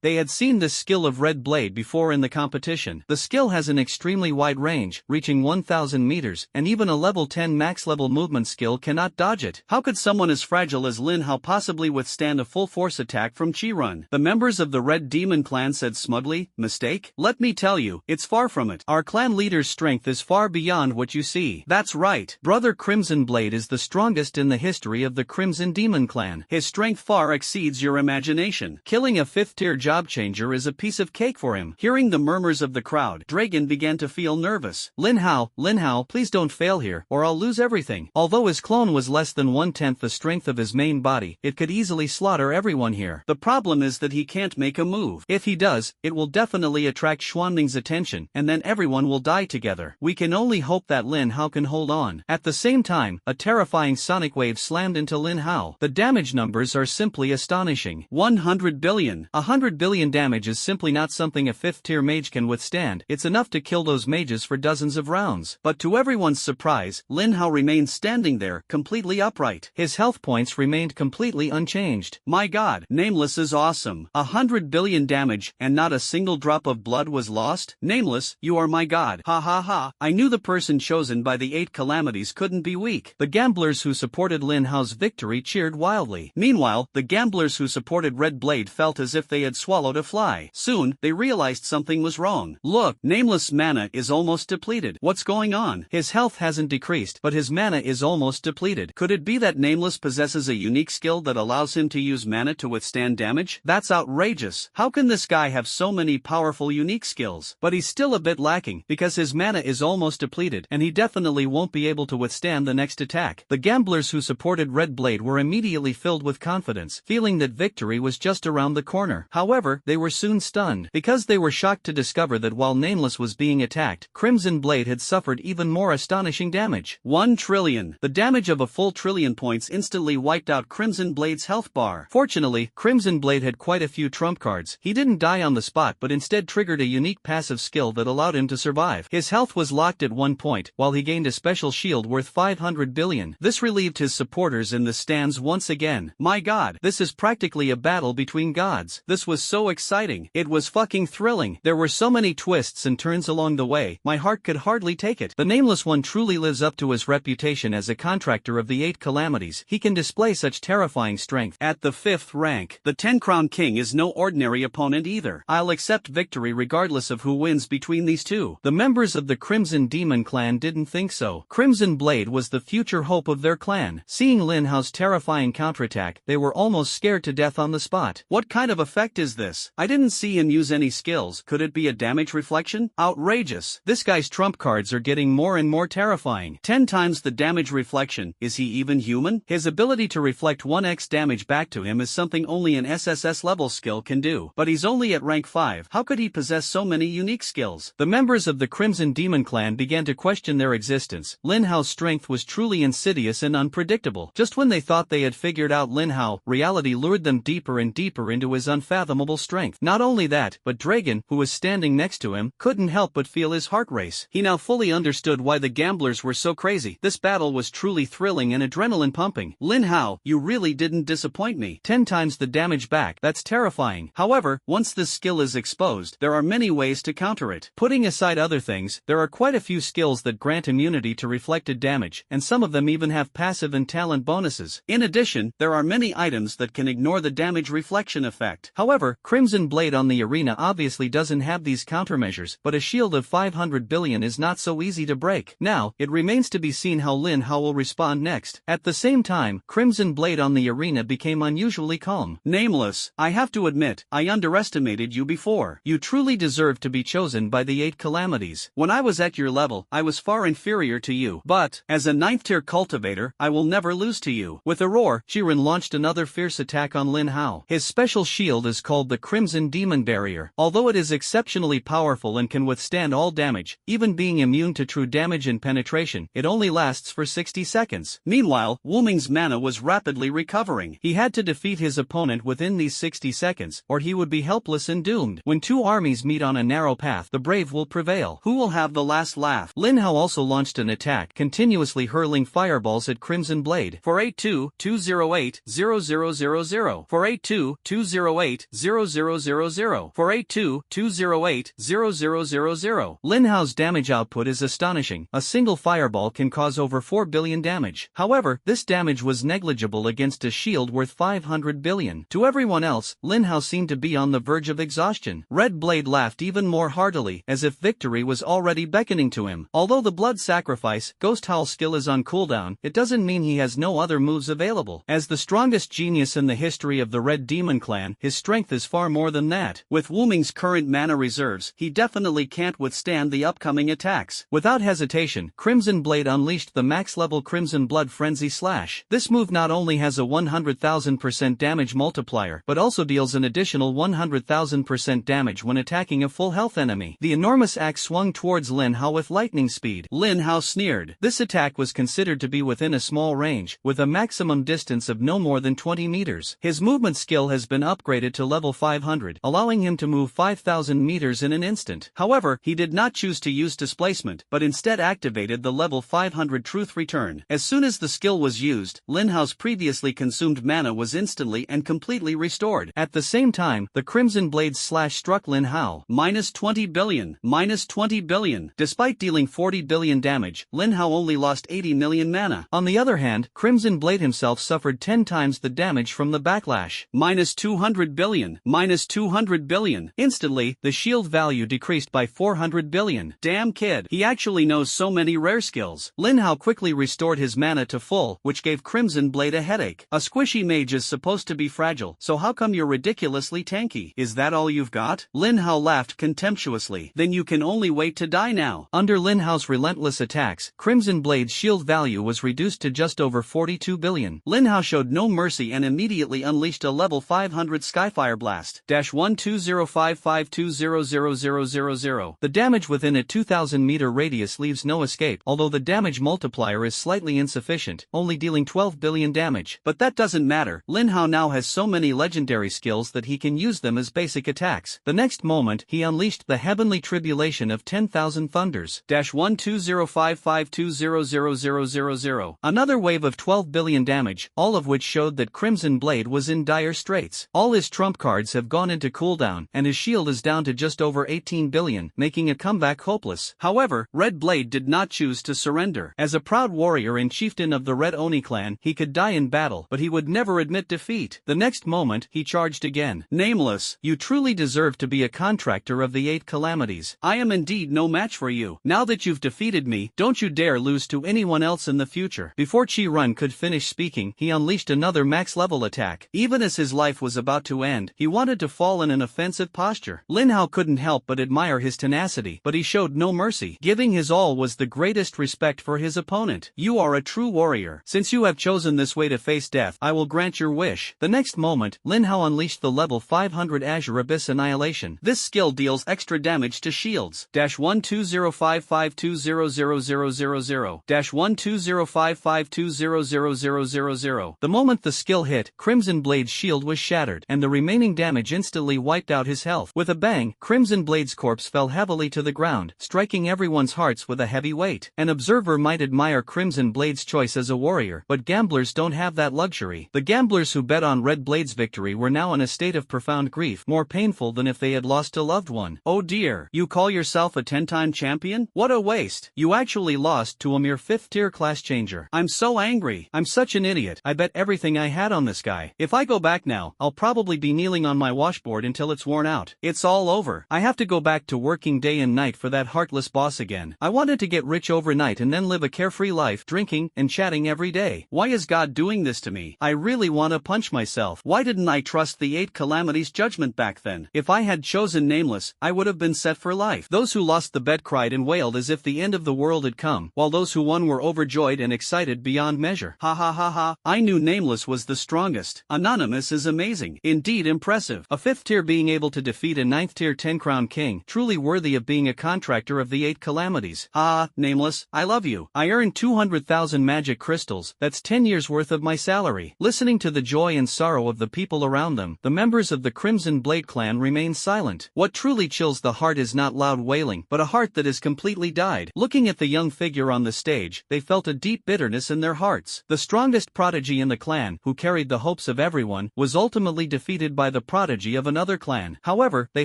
They had seen this skill of Red Blade before in the competition. The skill has an extremely wide range, reaching 1000 meters, and even a level 10 max level movement skill cannot dodge it. How could someone as fragile as Lin Hao possibly withstand a full force attack from Chi-Run? The members of the Red Demon clan said smugly, "Mistake? Let me tell you, it's far from it. Our clan leader's strength is far beyond what you see." That's right. Brother Crimson Blade is the strongest in the history of the Crimson Demon clan. His strength far exceeds your imagination. Killing a 5th-tier job changer is a piece of cake for him. Hearing the murmurs of the crowd, Dragon began to feel nervous. Lin Hao, please don't fail here, or I'll lose everything. Although his clone was less than 1/10 the strength of his main body, it could easily slaughter everyone here. The problem is that he can't make a move. If he does, it will definitely attract Xuanling's attention, and then everyone will die together. We can only hope that Lin Hao can hold on. At the same time, a terrifying sonic wave slammed into Lin Hao. The damage numbers are simply astonishing. 100 billion. 100 billion damage is simply not something a 5th-tier mage can withstand. It's enough to kill those mages for dozens of rounds. But to everyone's surprise, Lin Hao remained standing there, completely upright. His health points remained completely unchanged. My god, Nameless is awesome. 100 billion damage, and not a single drop of blood was lost? Nameless, you are my god. Ha ha ha. I knew the person chosen by the 8 calamities couldn't be weak. The gamblers who supported Lin Hao's victory cheered wildly. Meanwhile, the gamblers who supported Red Blade felt as if they had swallowed a fly. Soon, they realized something was wrong. Look, Nameless mana is almost depleted. What's going on? His health hasn't decreased, but his mana is almost depleted. Could it be that Nameless possesses a unique skill that allows him to use mana to withstand damage? That's outrageous. How can this guy have so many powerful unique skills? But he's still a bit lacking, because his mana is almost depleted, and he definitely won't be able to withstand the next attack. The gamblers who supported Red Blade were immediately filled with confidence, feeling that victory was just around the corner. However, they were soon stunned, because they were shocked to discover that while Nameless was being attacked, Crimson Blade had suffered even more astonishing damage. 1 trillion. The damage of a full trillion points instantly wiped out Crimson Blade's health bar. Fortunately, Crimson Blade had quite a few trump cards. He didn't die on the spot but instead triggered a unique passive skill that allowed him to survive. His health was locked at one point, while he gained a special shield worth 500 billion. This relieved his supporters in the stands once again. My god, this is practically a battle between gods. This was so exciting. It was fucking thrilling. There were so many twists and turns along the way, my heart could hardly take it. The Nameless One truly lives up to his reputation as a contractor of the 8 calamities. He can display such terrifying strength. At the 5th rank, the 10 Crown King is no ordinary opponent either. I'll accept victory regardless of who wins between these two. The members of the Crimson Demon clan didn't think so. Crimson Blade was the future hope of their clan. Seeing Lin Hao's terrifying counterattack, they were almost scared to death on the spot. What kind of effect is this? I didn't see him use any skills. Could it be a damage reflection? Outrageous. This guy's trump cards are getting more and more terrifying. 10 times the damage reflection. Is he even human? His ability to reflect 1x damage back to him is something only an SSS level skill can do. But he's only at rank 5. How could he possess so many unique skills? The members of the Crimson Demon clan began to question their existence. Lin Hao's strength was truly insidious and unpredictable. Just when they thought they had figured out Lin Hao, reality lured them deeper and deeper into his unfathomable strength. Not only that, but Dragon, who was standing next to him, couldn't help but feel his heart race. He now fully understood why the gamblers were so crazy. This battle was truly thrilling and adrenaline pumping. Lin Hao, you really didn't disappoint me. 10 times the damage back. That's terrifying. However, once this skill is exposed, there are many ways to counter it. Putting aside other things, there are quite a few skills that grant immunity to reflected damage, and some of them even have passive and talent bonuses. In addition, there are many items that can ignore the damage reflection effect. However, Crimson Blade on the arena obviously doesn't have these countermeasures, but a shield of 500 billion is not so easy to break. Now, it remains to be seen how Lin Hao will respond next. At the same time, Crimson Blade on the arena became unusually calm. Nameless, I have to admit, I underestimated you before. You truly deserve to be chosen by the 8 calamities. When I was at your level, I was far inferior to you. But, as a 9th tier cultivator, I will never lose to you. With a roar, Jiren launched another fierce attack on Lin Hao. His special shield is called the Crimson Demon Barrier. Although it is exceptionally powerful and can withstand all damage, even being immune to true damage and penetration, it only lasts for 60 seconds. Meanwhile, Wu Ming's mana was rapidly recovering. He had to defeat his opponent within these 60 seconds, or he would be helpless and doomed. When two armies meet on a narrow path, the brave will prevail. Who will have the last laugh? Lin Hao also launched an attack, continuously hurling fireballs at Crimson Blade. 482-208-0000. 482-208-0000. 482-208-0000. Lin Hao's damage output is astonishing. A single fireball can cause over 4 billion damage. However, this damage was negligible against a shield worth 500 billion. To everyone else, Lin Hao seemed to be on the verge of exhaustion. Red Blade laughed even more heartily, as if victory was already beckoning to him. Although the blood sacrifice, Ghost Howl skill is on cooldown, it doesn't mean he has no other moves available. As the strongest genius in the history of the Red Demon Clan, his strength is far more than that. With Wu Ming's current mana reserves, he definitely can't withstand the upcoming attacks. Without hesitation, Crimson Blade unleashed the max-level Crimson Blood Frenzy Slash. This move not only has a 100,000% damage multiplier, but also deals an additional 100,000% damage when attacking a full health enemy. The enormous axe swung towards Lin Hao with lightning speed. Lin Hao sneered. This attack was considered to be within a small range, with a maximum distance of no more than 20 meters. His movement skill has been upgraded to level 500, allowing him to move 5,000 meters in an instant. However, he did not choose to use displacement, but instead activated the level 500 Truth Return. As soon as the skill was used, Lin Hao's previously consumed mana was instantly and completely restored. At the same time, the Crimson Blade's slash struck Lin Hao. -20 billion. -20 billion. Despite dealing 40 billion damage, Lin Hao only lost 80 million mana. On the other hand, Crimson Blade himself suffered 10 times the damage from the backlash. -200 billion. -200 billion. Instantly, the shield value decreased by 400 billion. Damn kid. He actually knows so many rare skills. Lin Hao quickly restored his mana to full, which gave Crimson Blade a headache. A squishy mage is supposed to be fragile, so how come you're ridiculously tanky? Is that all you've got? Lin Hao laughed contemptuously. Then you can only wait to die now. Under Lin Hao's relentless attacks, Crimson Blade's shield value was reduced to just over 42 billion. Lin Hao showed no mercy and immediately unleashed a level 500 Skyfire Blast. -12055200000. The damage within a 2000 meter radius leaves no escape, although the damage multiplier is slightly insufficient, only dealing 12 billion damage. But that doesn't matter. Lin Hao now has so many legendary skills that he can use them as basic attacks. The next moment, he unleashed the Heavenly Tribulation of 10,000 Thunders. -12055200000. Another wave of 12 billion damage, all of which showed that Crimson Blade was in dire straits. All his trump cards have gone into cooldown, and his shield is down to just over 18 billion, making a comeback hopeless. However, Red Blade did not choose to surrender. As a proud warrior and chieftain of the Red Oni clan, he could die in battle, but he would never admit defeat. The next moment, he charged again. Nameless, you truly deserve to be a contractor of the 8 calamities. I am indeed no match for you. Now that you've defeated me, don't you dare lose to anyone else in the future. Before Chi Run could finish speaking, he unleashed another max-level attack. Even as his life was about to end, he wanted to fall in an offensive posture. Lin Hao couldn't help but admire his tenacity, but he showed no mercy. Giving his all was the greatest respect for his opponent. You are a true warrior. Since you have chosen this way to face death, I will grant your wish. The next moment, Lin Hao unleashed the level 500 Azure Abyss Annihilation. This skill deals extra damage to shields. -12055200000. -12055200000. The moment the skill hit, Crimson Blade's shield was shattered, and the remaining damage instantly wiped out his health. With a bang, Crimson Blade's corpse fell heavily to the ground, striking everyone's hearts with a heavy weight. An observer might admire Crimson Blade's choice as a warrior, but gamblers don't have that luxury. The gamblers who bet on Red Blade's victory were now in a state of profound grief, more painful than if they had lost a loved one. Oh dear, you call yourself a 10-time champion? What a waste. You actually lost to a mere 5th-tier class changer. I'm so angry. I'm such an idiot. I bet everything I had on this guy. If I go back now, I'll probably be kneeling on my washboard until it's worn out. It's all over. I have to go back to working day and night for that heartless boss again. I wanted to get rich overnight and then live a carefree life, drinking and chatting every day. Why is God doing this to me? I really want to punch myself. Why didn't I trust the 8 calamities judgment back then? If I had chosen Nameless, I would have been set for life. Those who lost the bet cried and wailed as if the end of the world had come, while those who won were overjoyed and excited beyond measure. Ha ha ha ha. I knew Nameless was the strongest. Anonymous is amazing. Indeed impressive. A 5th tier being able to defeat a 9th tier 10 crown king, truly worthy of being a contractor of the 8 calamities. Ah, Nameless, I love you. I earned 200,000 magic crystals, that's 10 years worth of my salary. Listening to the joy and sorrow of the people around them, the members of the Crimson Blade clan remain silent. What truly chills the heart is not loud wailing, but a heart that has completely died. Looking at the young figure on the stage, they felt a deep bitterness in their hearts. The strongest prodigy in the clan, who carried the hopes of everyone, was ultimately defeated by the prodigy of another clan. However, they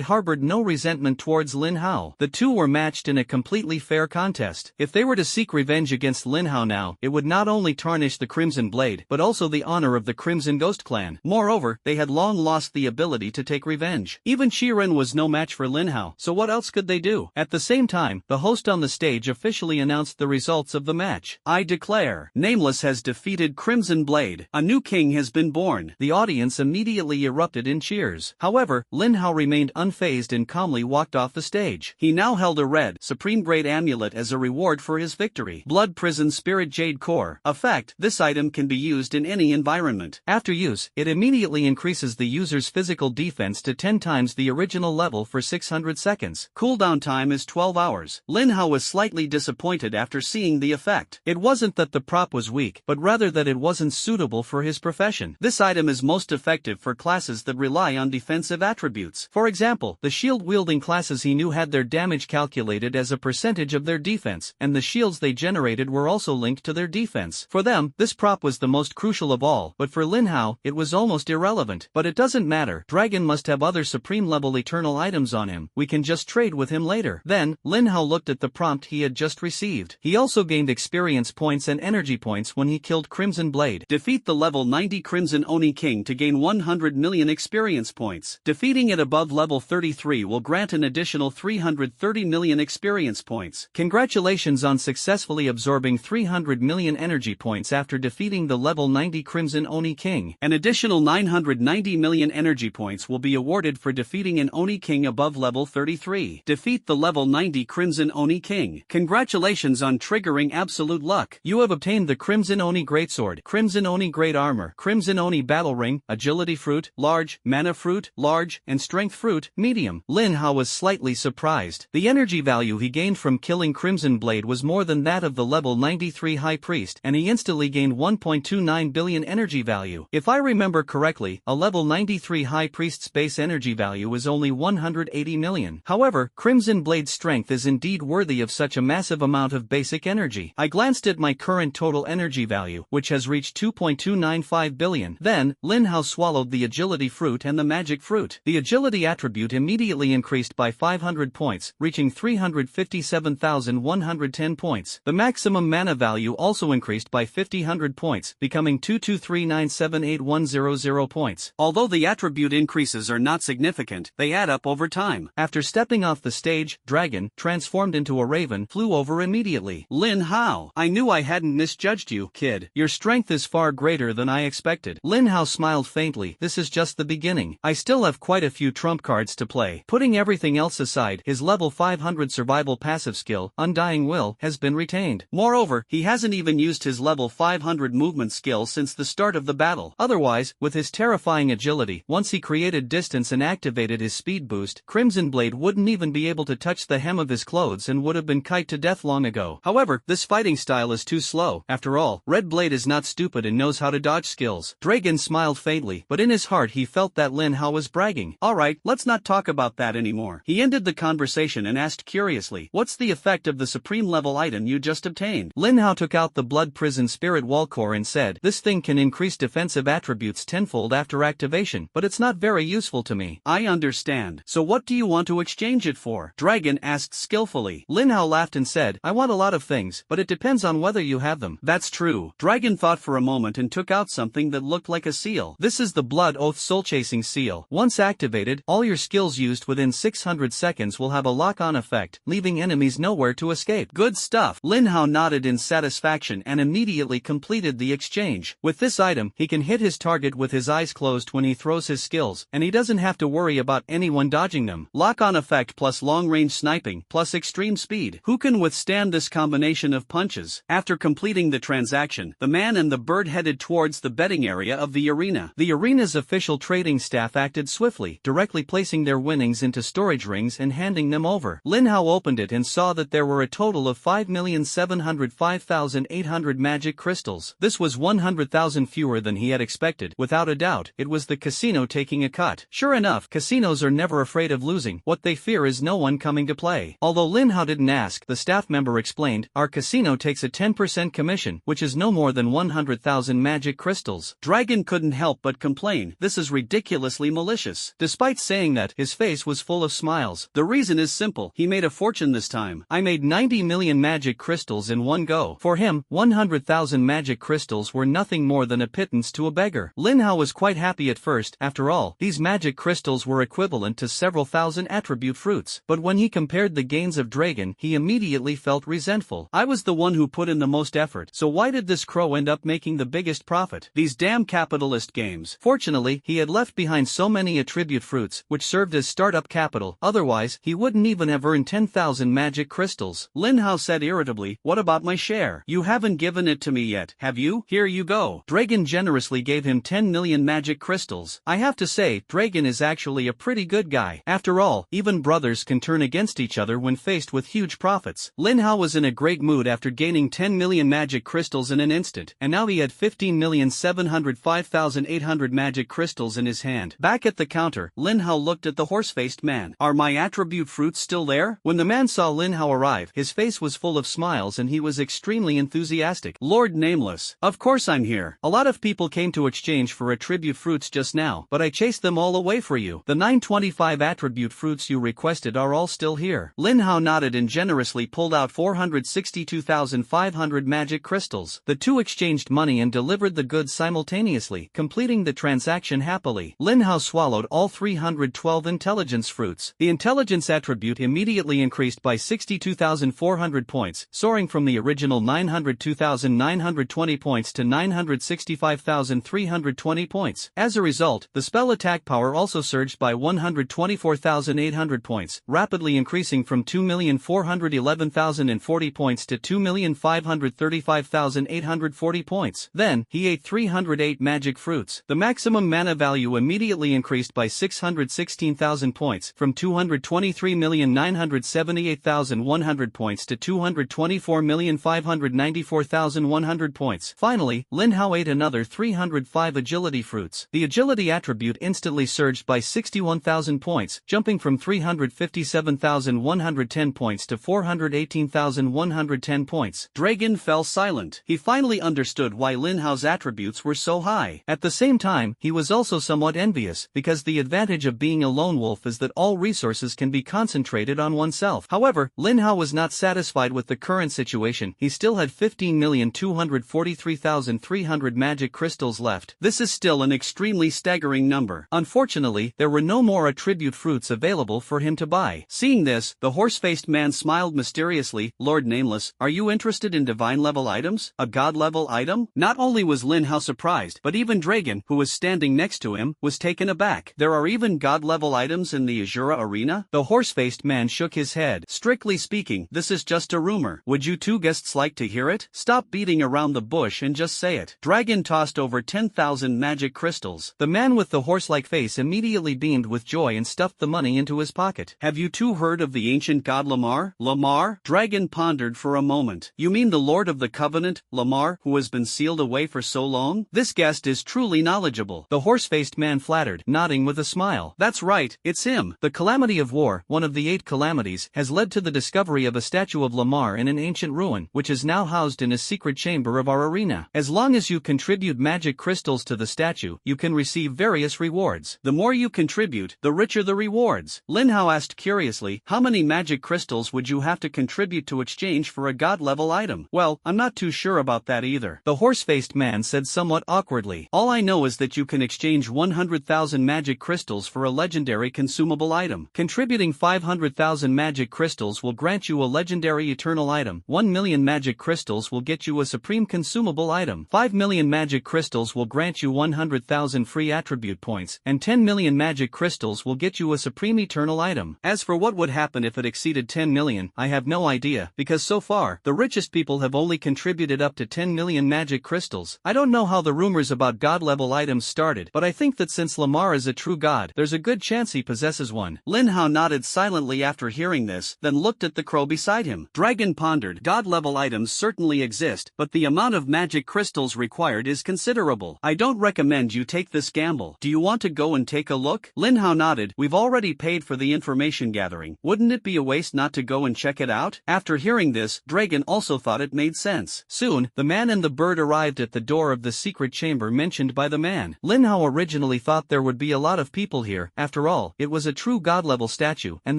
harbored no resentment towards Lin Hao. The two were matched in a completely fair contest. If they were to seek revenge against Lin Hao now, it would not only tarnish the Crimson Blade, but also the honor of the Crimson Ghost clan. Moreover, they had long lost the ability to take revenge. Even Shiren was no match for Lin Hao, so what else could they do? At the same time, the host on the stage officially announced the results of the match. I declare, Nameless has defeated Crimson Blade. A new king has been born. The audience immediately erupted in cheers. However, Lin Hao remained unfazed and calmly walked off the stage. He now held a red, supreme grade amulet as a reward for his victory. Blood Prison Spirit Jade Core. Effect: this item can be used in any environment. After use, it immediately increases the user's physical defense to 10 times the original level for 600 seconds. Cooldown time is 12 hours. Lin Hao was slightly disappointed after seeing the effect. It wasn't that the prop was weak, but rather that it wasn't suitable for his profession. This item is most effective for classes that rely on defensive attributes. For example, the shield-wielding classes he knew had their damage calculated as a percentage of their defense, and the shields they generated were also linked to their defense. For them, this prop was the most crucial of all, but for Lin Hao, it was almost irrelevant. But it doesn't matter. Dragon must have other supreme-level eternal items on him. We can just trade with him later. Then, Lin Hao looked at the prompt he had just received. He also gained experience points and energy points when he killed Crimson Blade. Defeat the level 90 Crimson Oni King to gain 100 million experience points. Defeating it above level 33 will grant an additional 330 million experience points. Congratulations on successfully absorbing 300 million energy points after defeating the level 90 Crimson Oni King. An additional 990 million energy points will be awarded for defeating an Oni King above level 33. Defeat the level 90 Crimson Oni King. Congratulations on triggering absolute luck. You have obtained the Crimson Oni Greatsword, Crimson Oni Great Armor, Crimson Oni Battle Ring, Agility Fruit, Large, Mana Fruit, Large, and Strength Fruit, Medium. Lin Hao was slightly surprised. The energy value he gained from killing Crimson Blade was more than that of the level 93 High Priest, and he instantly gained 1.29 billion energy value. If I remember correctly, a level 93 High Priest's base energy value is only 180 million. However, Crimson Blade's strength is indeed worthy of such a massive amount of basic energy. I glanced at my current total energy value, which has reached 2.295 billion. Then, Lin Hao swallowed the Agility Fruit and the Magic Fruit. The Agility attribute immediately increased by 500 points, reaching 357,110 points. The maximum mana value also increased by 500 points, becoming 223978100 points. Although the attribute increases are not significant, they add up over time. After stepping off the stage, Dragon, transformed into a raven, flew over immediately. Lin Hao, I knew I hadn't misjudged you, kid. Your strength is far greater than I expected. Lin Hao smiled faintly. This is just the beginning. I still have quite a few trump cards to play. Putting everything else aside, his level 500 survival passive skill, Undying Will, has been retained. Moreover, he hasn't even used his level 500 movement skill since the start of the battle. Otherwise, with his terrifying agility, once he created distance and activated his speed boost, Crimson Blade wouldn't even be able to touch the hem of his clothes and would have been kite to death long ago. However, this fighting style is too slow. After all, Red Blade is not stupid and knows how to dodge skills. Dragon smiled faintly, but in his heart he felt that Lin Hao was bragging. Alright, let's not talk about that anymore. He ended the conversation and asked curiously, what's the effect of the supreme level item you just obtained? Lin Hao took out the Blood Prison Spirit Wall Core and said, this thing can increase defensive attributes tenfold after activation, but it's not very useful to me. I understand. So what do you want to exchange it for? Dragon asked skillfully. Lin Hao laughed and said, I want a lot of things, but it depends on whether you have them. That's true. Dragon thought for a moment and took out something that looked like a seal. This is the Blood Oath Soul Chasing Seal. Once activated, all your skills used within 600 seconds will have a lock-on effect, leaving enemies nowhere to escape. Good stuff. Lin Hao nodded in satisfaction and immediately completed the exchange. With this item, he can hit his target with his eyes closed when he throws his skills, and he doesn't have to worry about anyone dodging them. Lock-on effect plus long-range sniping plus extreme speed. Who can withstand this combination of punches? After completing the transaction, the man and the bird headed towards the betting area of the arena. The arena's official trading staff acted swiftly, directly placing their winnings into storage rings and handing them over. Lin Hao opened it and saw that there were a total of 5,705,800 magic crystals. This This was 100,000 fewer than he had expected. Without a doubt, it was the casino taking a cut. Sure enough, casinos are never afraid of losing. What they fear is no one coming to play. Although Lin Hao didn't ask, the staff member explained, our casino takes a 10% commission, which is no more than 100,000 magic crystals. Dragon couldn't help but complain, this is ridiculously malicious. Despite saying that, his face was full of smiles. The reason is simple, he made a fortune this time. I made 90 million magic crystals in one go. For him, 100,000 magic crystals were nothing more than a pittance to a beggar. Lin Hao was quite happy at first. After all, these magic crystals were equivalent to several thousand attribute fruits. But when he compared the gains of Dragon, he immediately felt resentful. I was the one who put in the most effort, so why did this crow end up making the biggest profit? These damn capitalist games. Fortunately, he had left behind so many attribute fruits, which served as startup capital. Otherwise, he wouldn't even have earned 10,000 magic crystals. Lin Hao said irritably, what about my share? You haven't given it to me yet, have you? Here you go. Dragon generously gave him 10 million magic crystals. I have to say, Dragon is actually a pretty good guy. After all, even brothers can turn against each other when faced with huge profits. Lin Hao was in a great mood after gaining 10 million magic crystals in an instant, and now he had 15,705,800 magic crystals in his hand. Back at the counter, Lin Hao looked at the horse-faced man. Are my attribute fruits still there? When the man saw Lin Hao arrive, his face was full of smiles and he was extremely enthusiastic. Lord Nameless, of course I'm here. A lot of people came to exchange for attribute fruits just now, but I chased them all away for you. The 925 attribute fruits you requested are all still here. Lin Hao nodded and generously pulled out 462,500 magic crystals. The two exchanged money and delivered the goods simultaneously, completing the transaction happily. Lin Hao swallowed all 312 intelligence fruits. The intelligence attribute immediately increased by 62,400 points, soaring from the original 902,920 points to 965,320 points. As a result, the spell attack power also surged by 124,800 points, rapidly increasing from 2,411,040 points to 2,535,840 points. Then, he ate 308 magic fruits. The maximum mana value immediately increased by 616,000 points, from 223,978,100 points to 224,594,100 points. Finally, Lin Hao ate another 305 agility fruits. The agility attribute instantly surged by 61,000 points, jumping from 357,110 points to 418,110 points. Dragon fell silent. He finally understood why Lin Hao's attributes were so high. At the same time, he was also somewhat envious, because the advantage of being a lone wolf is that all resources can be concentrated on oneself. However, Lin Hao was not satisfied with the current situation. He still had 15,243,300 magic crystals left. This is still an extremely staggering number. Unfortunately, there were no more attribute fruits available for him to buy. Seeing this, the horse-faced man smiled mysteriously. Lord Nameless, are you interested in divine-level items? A god-level item? Not only was Lin Hao surprised, but even Dragon, who was standing next to him, was taken aback. There are even god-level items in the Azura arena? The horse-faced man shook his head. Strictly speaking, this is just a rumor. Would you two guests like to hear it? Stop beating around the bush and just say it. Dragon tossed over 10,000 magic crystals. The man with the horse-like face immediately beamed with joy and stuffed the money into his pocket. Have you two heard of the ancient god Lamar? Lamar? Dragon pondered for a moment. You mean the Lord of the Covenant, Lamar, who has been sealed away for so long? This guest is truly knowledgeable. The horse-faced man flattered, nodding with a smile. That's right, it's him. The calamity of war, one of the 8 calamities, has led to the discovery of a statue of Lamar in an ancient ruin, which is now housed in a secret chamber of our arena. As long as you contribute magic crystals to the statue, you can receive various rewards. The more you contribute, the richer the rewards. Lin Hao asked curiously, how many magic crystals would you have to contribute to exchange for a god-level item? Well, I'm not too sure about that either. The horse-faced man said somewhat awkwardly. All I know is that you can exchange 100,000 magic crystals for a legendary consumable item. Contributing 500,000 magic crystals will grant you a legendary eternal item. 1 million magic crystals will get you a supreme consumable item. 5 million magic crystals will grant you 100,000 free attribute points, and 10 million magic crystals will get you a supreme eternal item. As for what would happen if it exceeded 10 million, I have no idea, because so far, the richest people have only contributed up to 10 million magic crystals. I don't know how the rumors about god-level items started, but I think that since Lamar is a true god, there's a good chance he possesses one. Lin Hao nodded silently after hearing this, then looked at the crow beside him. Dragon pondered. God-level items certainly exist, but the amount of magic magic crystals required is considerable. I don't recommend you take this gamble. Do you want to go and take a look? Lin Hao nodded. We've already paid for the information gathering. Wouldn't it be a waste not to go and check it out? After hearing this, Dragon also thought it made sense. Soon, the man and the bird arrived at the door of the secret chamber mentioned by the man. Lin Hao originally thought there would be a lot of people here. After all, it was a true god-level statue, and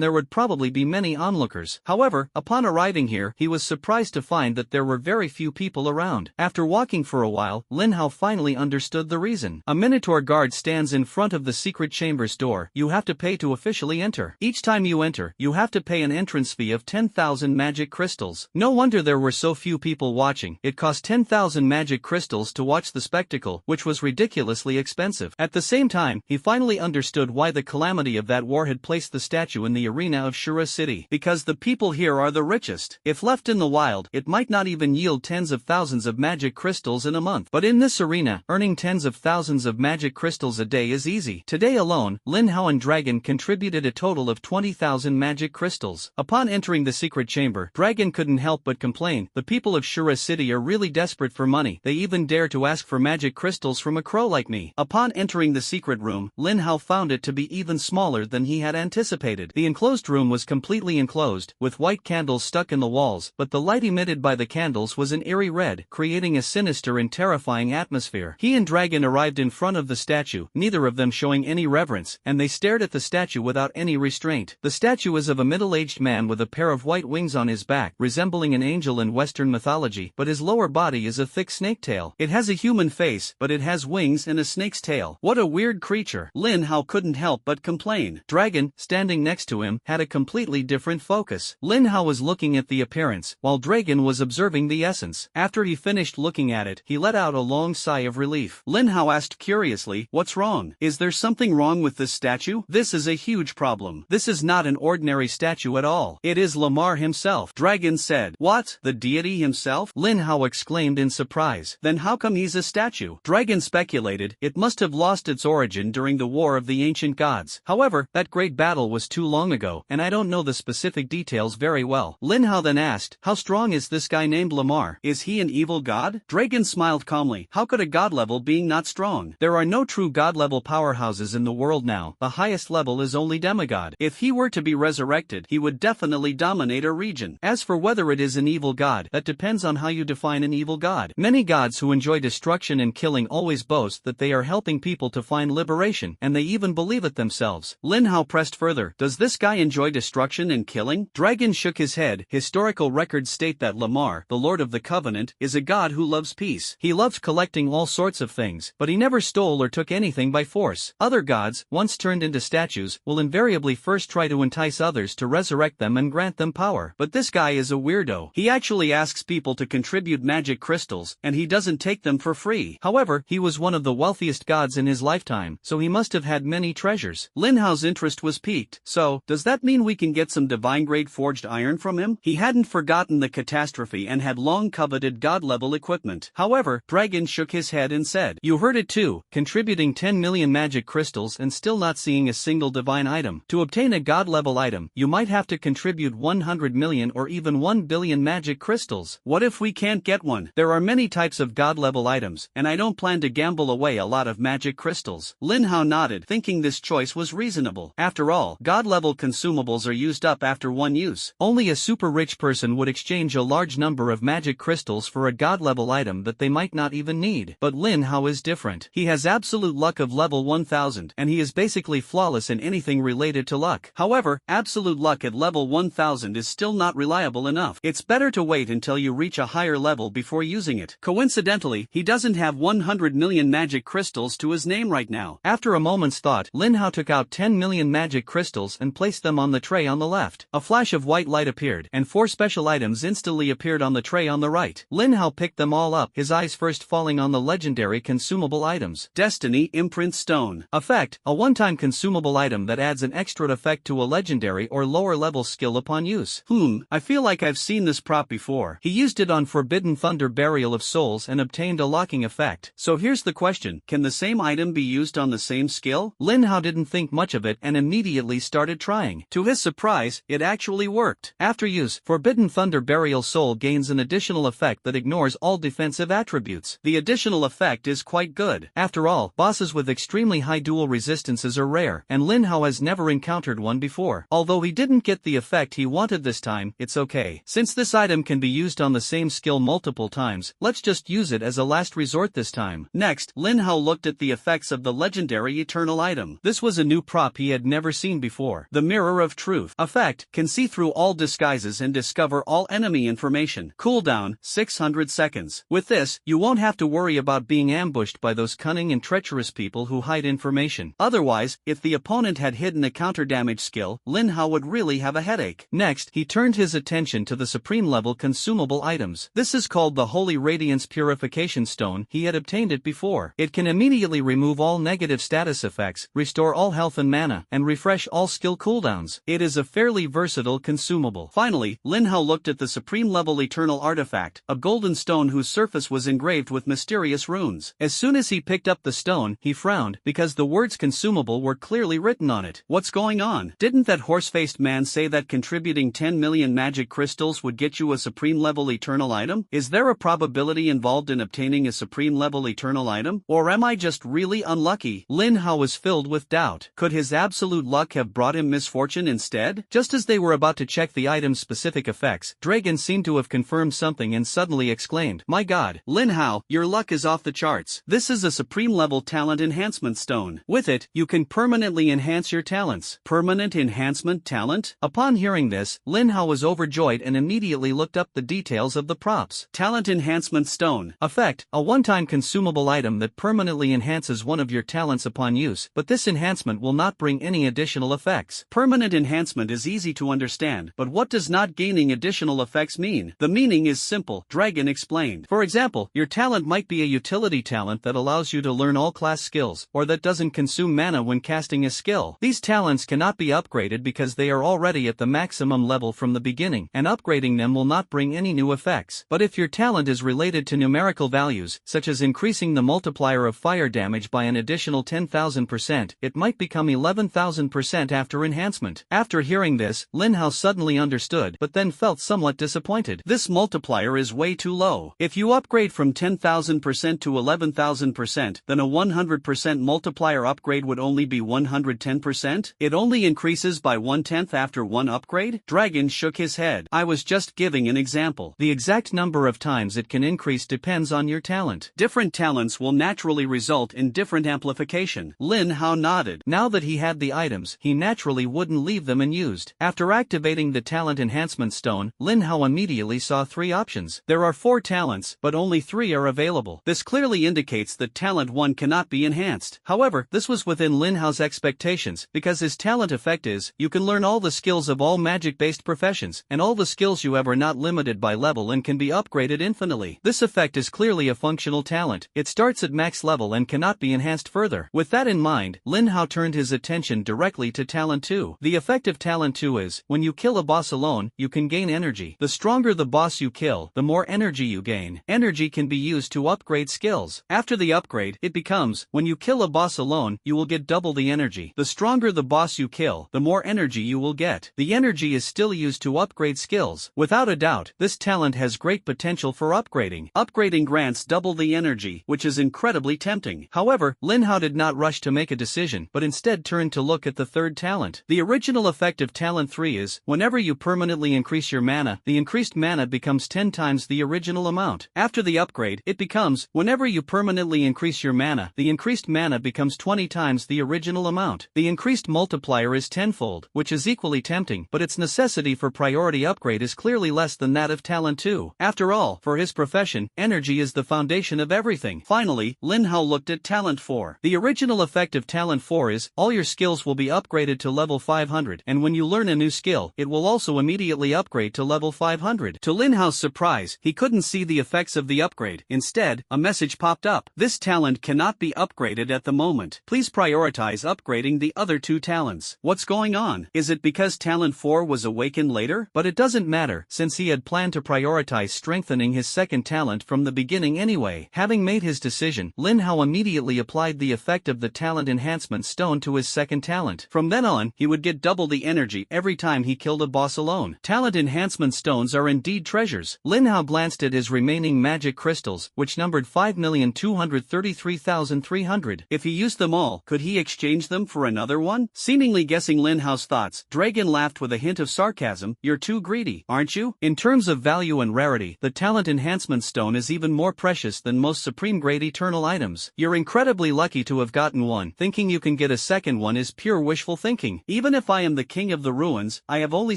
there would probably be many onlookers. However, upon arriving here, he was surprised to find that there were very few people around. After walking for a while, Lin Hao finally understood the reason. A Minotaur guard stands in front of the secret chamber's door. You have to pay to officially enter. Each time you enter, you have to pay an entrance fee of 10,000 magic crystals. No wonder there were so few people watching. It cost 10,000 magic crystals to watch the spectacle, which was ridiculously expensive. At the same time, he finally understood why the calamity of that war had placed the statue in the arena of Shura City. Because the people here are the richest. If left in the wild, it might not even yield tens of thousands of magic crystals in a month. But in this arena, earning tens of thousands of magic crystals a day is easy. Today alone, Lin Hao and Dragon contributed a total of 20,000 magic crystals. Upon entering the secret chamber, Dragon couldn't help but complain. The people of Shura City are really desperate for money. They even dare to ask for magic crystals from a crow like me. Upon entering the secret room, Lin Hao found it to be even smaller than he had anticipated. The enclosed room was completely enclosed, with white candles stuck in the walls, but the light emitted by the candles was an eerie red, creating a sinister and terrifying atmosphere. He and Dragon arrived in front of the statue, neither of them showing any reverence, and they stared at the statue without any restraint. The statue is of a middle-aged man with a pair of white wings on his back, resembling an angel in Western mythology, but his lower body is a thick snake tail. It has a human face, but it has wings and a snake's tail. What a weird creature. Lin Hao couldn't help but complain. Dragon, standing next to him, had a completely different focus. Lin Hao was looking at the appearance, while Dragon was observing the essence. After he finished looking at it, he let out a long sigh of relief. Lin Hao asked curiously, "What's wrong? Is there something wrong with this statue? This is a huge problem. This is not an ordinary statue at all. It is Lamar himself." Dragon said. "What? The deity himself?" Lin Hao exclaimed in surprise. "Then how come he's a statue?" Dragon speculated. It must have lost its origin during the War of the Ancient Gods. However, that great battle was too long ago, and I don't know the specific details very well. Lin Hao then asked, "How strong is this guy named Lamar? Is he an evil god?" Dragon smiled calmly. "How could a god-level being not strong? There are no true god-level powerhouses in the world now. The highest level is only demigod. If he were to be resurrected, he would definitely dominate a region. As for whether it is an evil god, that depends on how you define an evil god. Many gods who enjoy destruction and killing always boast that they are helping people to find liberation, and they even believe it themselves." Lin Hao pressed further. "Does this guy enjoy destruction and killing?" Dragon shook his head. Historical records state that Lamar, the Lord of the Covenant, is a god who loves peace. He loves collecting all sorts of things, but he never stole or took anything by force. Other gods, once turned into statues, will invariably first try to entice others to resurrect them and grant them power. But this guy is a weirdo. He actually asks people to contribute magic crystals, and he doesn't take them for free. However, he was one of the wealthiest gods in his lifetime, so he must have had many treasures. Lin Hao's interest was piqued. "So, does that mean we can get some divine-grade forged iron from him?" He hadn't forgotten the catastrophe and had long coveted god-level equipment. However, Dragon shook his head and said, "You heard it too, contributing 10 million magic crystals and still not seeing a single divine item. To obtain a god-level item, you might have to contribute 100 million or even 1 billion magic crystals. What if we can't get one? There are many types of god-level items, and I don't plan to gamble away a lot of magic crystals." Lin Hao nodded, thinking this choice was reasonable. After all, god-level consumables are used up after one use. Only a super-rich person would exchange a large number of magic crystals for a god-level item that they might not even need. But Lin Hao is different. He has absolute luck of level 1000, and he is basically flawless in anything related to luck. However, absolute luck at level 1000 is still not reliable enough. It's better to wait until you reach a higher level before using it. Coincidentally, he doesn't have 100 million magic crystals to his name right now. After a moment's thought, Lin Hao took out 10 million magic crystals and placed them on the tray on the left. A flash of white light appeared, and 4 special items instantly appeared on the tray on the right. Lin Hao picked them all up, his eyes first falling on the legendary consumable items. Destiny Imprint Stone. Effect: a one-time consumable item that adds an extra effect to a legendary or lower-level skill upon use. I feel like I've seen this prop before. He used it on Forbidden Thunder Burial of Souls and obtained a locking effect. So here's the question, can the same item be used on the same skill? Lin Hao didn't think much of it and immediately started trying. To his surprise, it actually worked. After use, Forbidden Thunder Burial Soul gains an additional effect that ignores all defensive attributes. The additional effect is quite good. After all, bosses with extremely high dual resistances are rare, and Lin Hao has never encountered one before. Although he didn't get the effect he wanted this time, it's okay. Since this item can be used on the same skill multiple times, let's just use it as a last resort this time. Next, Lin Hao looked at the effects of the legendary eternal item. This was a new prop he had never seen before. The Mirror of Truth effect can see through all disguises and discover all enemy information. Cooldown 600 seconds. With this, you won't have to worry about being ambushed by those cunning and treacherous people who hide information. Otherwise, if the opponent had hidden a counter damage skill, Lin Hao would really have a headache. Next, he turned his attention to the supreme level consumable items. This is called the Holy Radiance Purification Stone. He had obtained it before. It can immediately remove all negative status effects, restore all health and mana, and refresh all skill cooldowns. It is a fairly versatile consumable. Finally, Lin Hao looked at the supreme level eternal artifact, a golden stone whose surface was engraved with mysterious runes. As soon as he picked up the stone, he frowned, because the words consumable were clearly written on it. What's going on? Didn't that horse-faced man say that contributing 10 million magic crystals would get you a supreme level eternal item? Is there a probability involved in obtaining a supreme level eternal item? Or am I just really unlucky? Lin Hao was filled with doubt. Could his absolute luck have brought him misfortune instead? Just as they were about to check the item's specific effects, Dragon seemed to have confirmed something and suddenly exclaimed, "My god, Lin Hao, your luck is off the charts. This is a supreme level talent enhancement stone. With it, you can permanently enhance your talents." Permanent enhancement talent? Upon hearing this, Lin Hao was overjoyed and immediately looked up the details of the props. Talent enhancement stone. Effect: a one-time consumable item that permanently enhances one of your talents upon use, but this enhancement will not bring any additional effects. Permanent enhancement is easy to understand, but what does not gaining additional effects mean? The meaning is simple, Dragon explained. For example, your talent might be a utility talent that allows you to learn all class skills, or that doesn't consume mana when casting a skill. These talents cannot be upgraded because they are already at the maximum level from the beginning, and upgrading them will not bring any new effects. But if your talent is related to numerical values, such as increasing the multiplier of fire damage by an additional 10,000%, it might become 11,000% after enhancement. After hearing this, Lin Hao suddenly understood, but then felt somewhat disappointed. This multiplier is way too low. If you upgrade from 10,000% to 11,000%, then a 100% multiplier upgrade would only be 110%? It only increases by 1/10 after one upgrade? Dragon shook his head. I was just giving an example. The exact number of times it can increase depends on your talent. Different talents will naturally result in different amplification. Lin Hao nodded. Now that he had the items, he naturally wouldn't leave them unused. After activating the talent enhancement stone, Lin Hao immediately saw three options. There are 4 talents, but only 3 are available. This clearly indicates that talent 1 cannot be enhanced. However, this was within Lin Hao's expectations, because his talent effect is, you can learn all the skills of all magic-based professions, and all the skills you have are not limited by level and can be upgraded infinitely. This effect is clearly a functional talent. It starts at max level and cannot be enhanced further. With that in mind, Lin Hao turned his attention directly to talent 2. The effect of talent 2 is, when you kill a boss alone, you can gain energy. The stronger the boss you kill, the more energy you gain. Energy can be used to upgrade skills. After the upgrade, it becomes, when you kill a boss alone, you will get double the energy. The stronger the boss you kill, the more energy you will get. The energy is still used to upgrade skills. Without a doubt, this talent has great potential for upgrading. Upgrading grants double the energy, which is incredibly tempting. However, Lin Hao did not rush to make a decision, but instead turned to look at the third talent. The original effect of talent 3 is, whenever you permanently increase your mana, the increased mana becomes 10 times the original amount. After the upgrade, it becomes, whenever you permanently increase your mana, the increased mana becomes 20 times the original amount. The increased multiplier is tenfold, which is equally tempting, but its necessity for priority upgrade is clearly less than that of talent 2. After all, for his profession, energy is the foundation of everything. Finally, Lin Hao looked at talent 4. The original effect of talent 4 is, all your skills will be upgraded to level 500, and when you learn a new skill, it will also immediately upgrade to level 500. To Lin Hao's surprise, he couldn't see the effects of the upgrade. Instead, a message popped up. This talent cannot be upgraded at the moment. Please prioritize upgrading the other 2 talents. What's going on? Is it because talent 4 was awakened later? But it doesn't matter, since he had planned to prioritize strengthening his second talent from the beginning anyway. Having made his decision, Lin Hao immediately applied the effect of the talent enhancement stone to his second talent. From then on, he would get double the energy every time he killed a boss alone. Talent enhancement stones are indeed treasures. Lin Hao glanced at his remaining magic crystals, which numbered 5,233,300. If he used them all, could he exchange them for another one? Seemingly guessing Lin Hao's thoughts, Dragon laughed with a hint of sarcasm. You're too greedy, aren't you? In terms of value and rarity, the talent enhancement stone is even more precious than most supreme grade eternal items. You're incredibly lucky to have gotten one. Thinking you can get a second one is pure wishful thinking. Even if I am the king of the ruins, I have only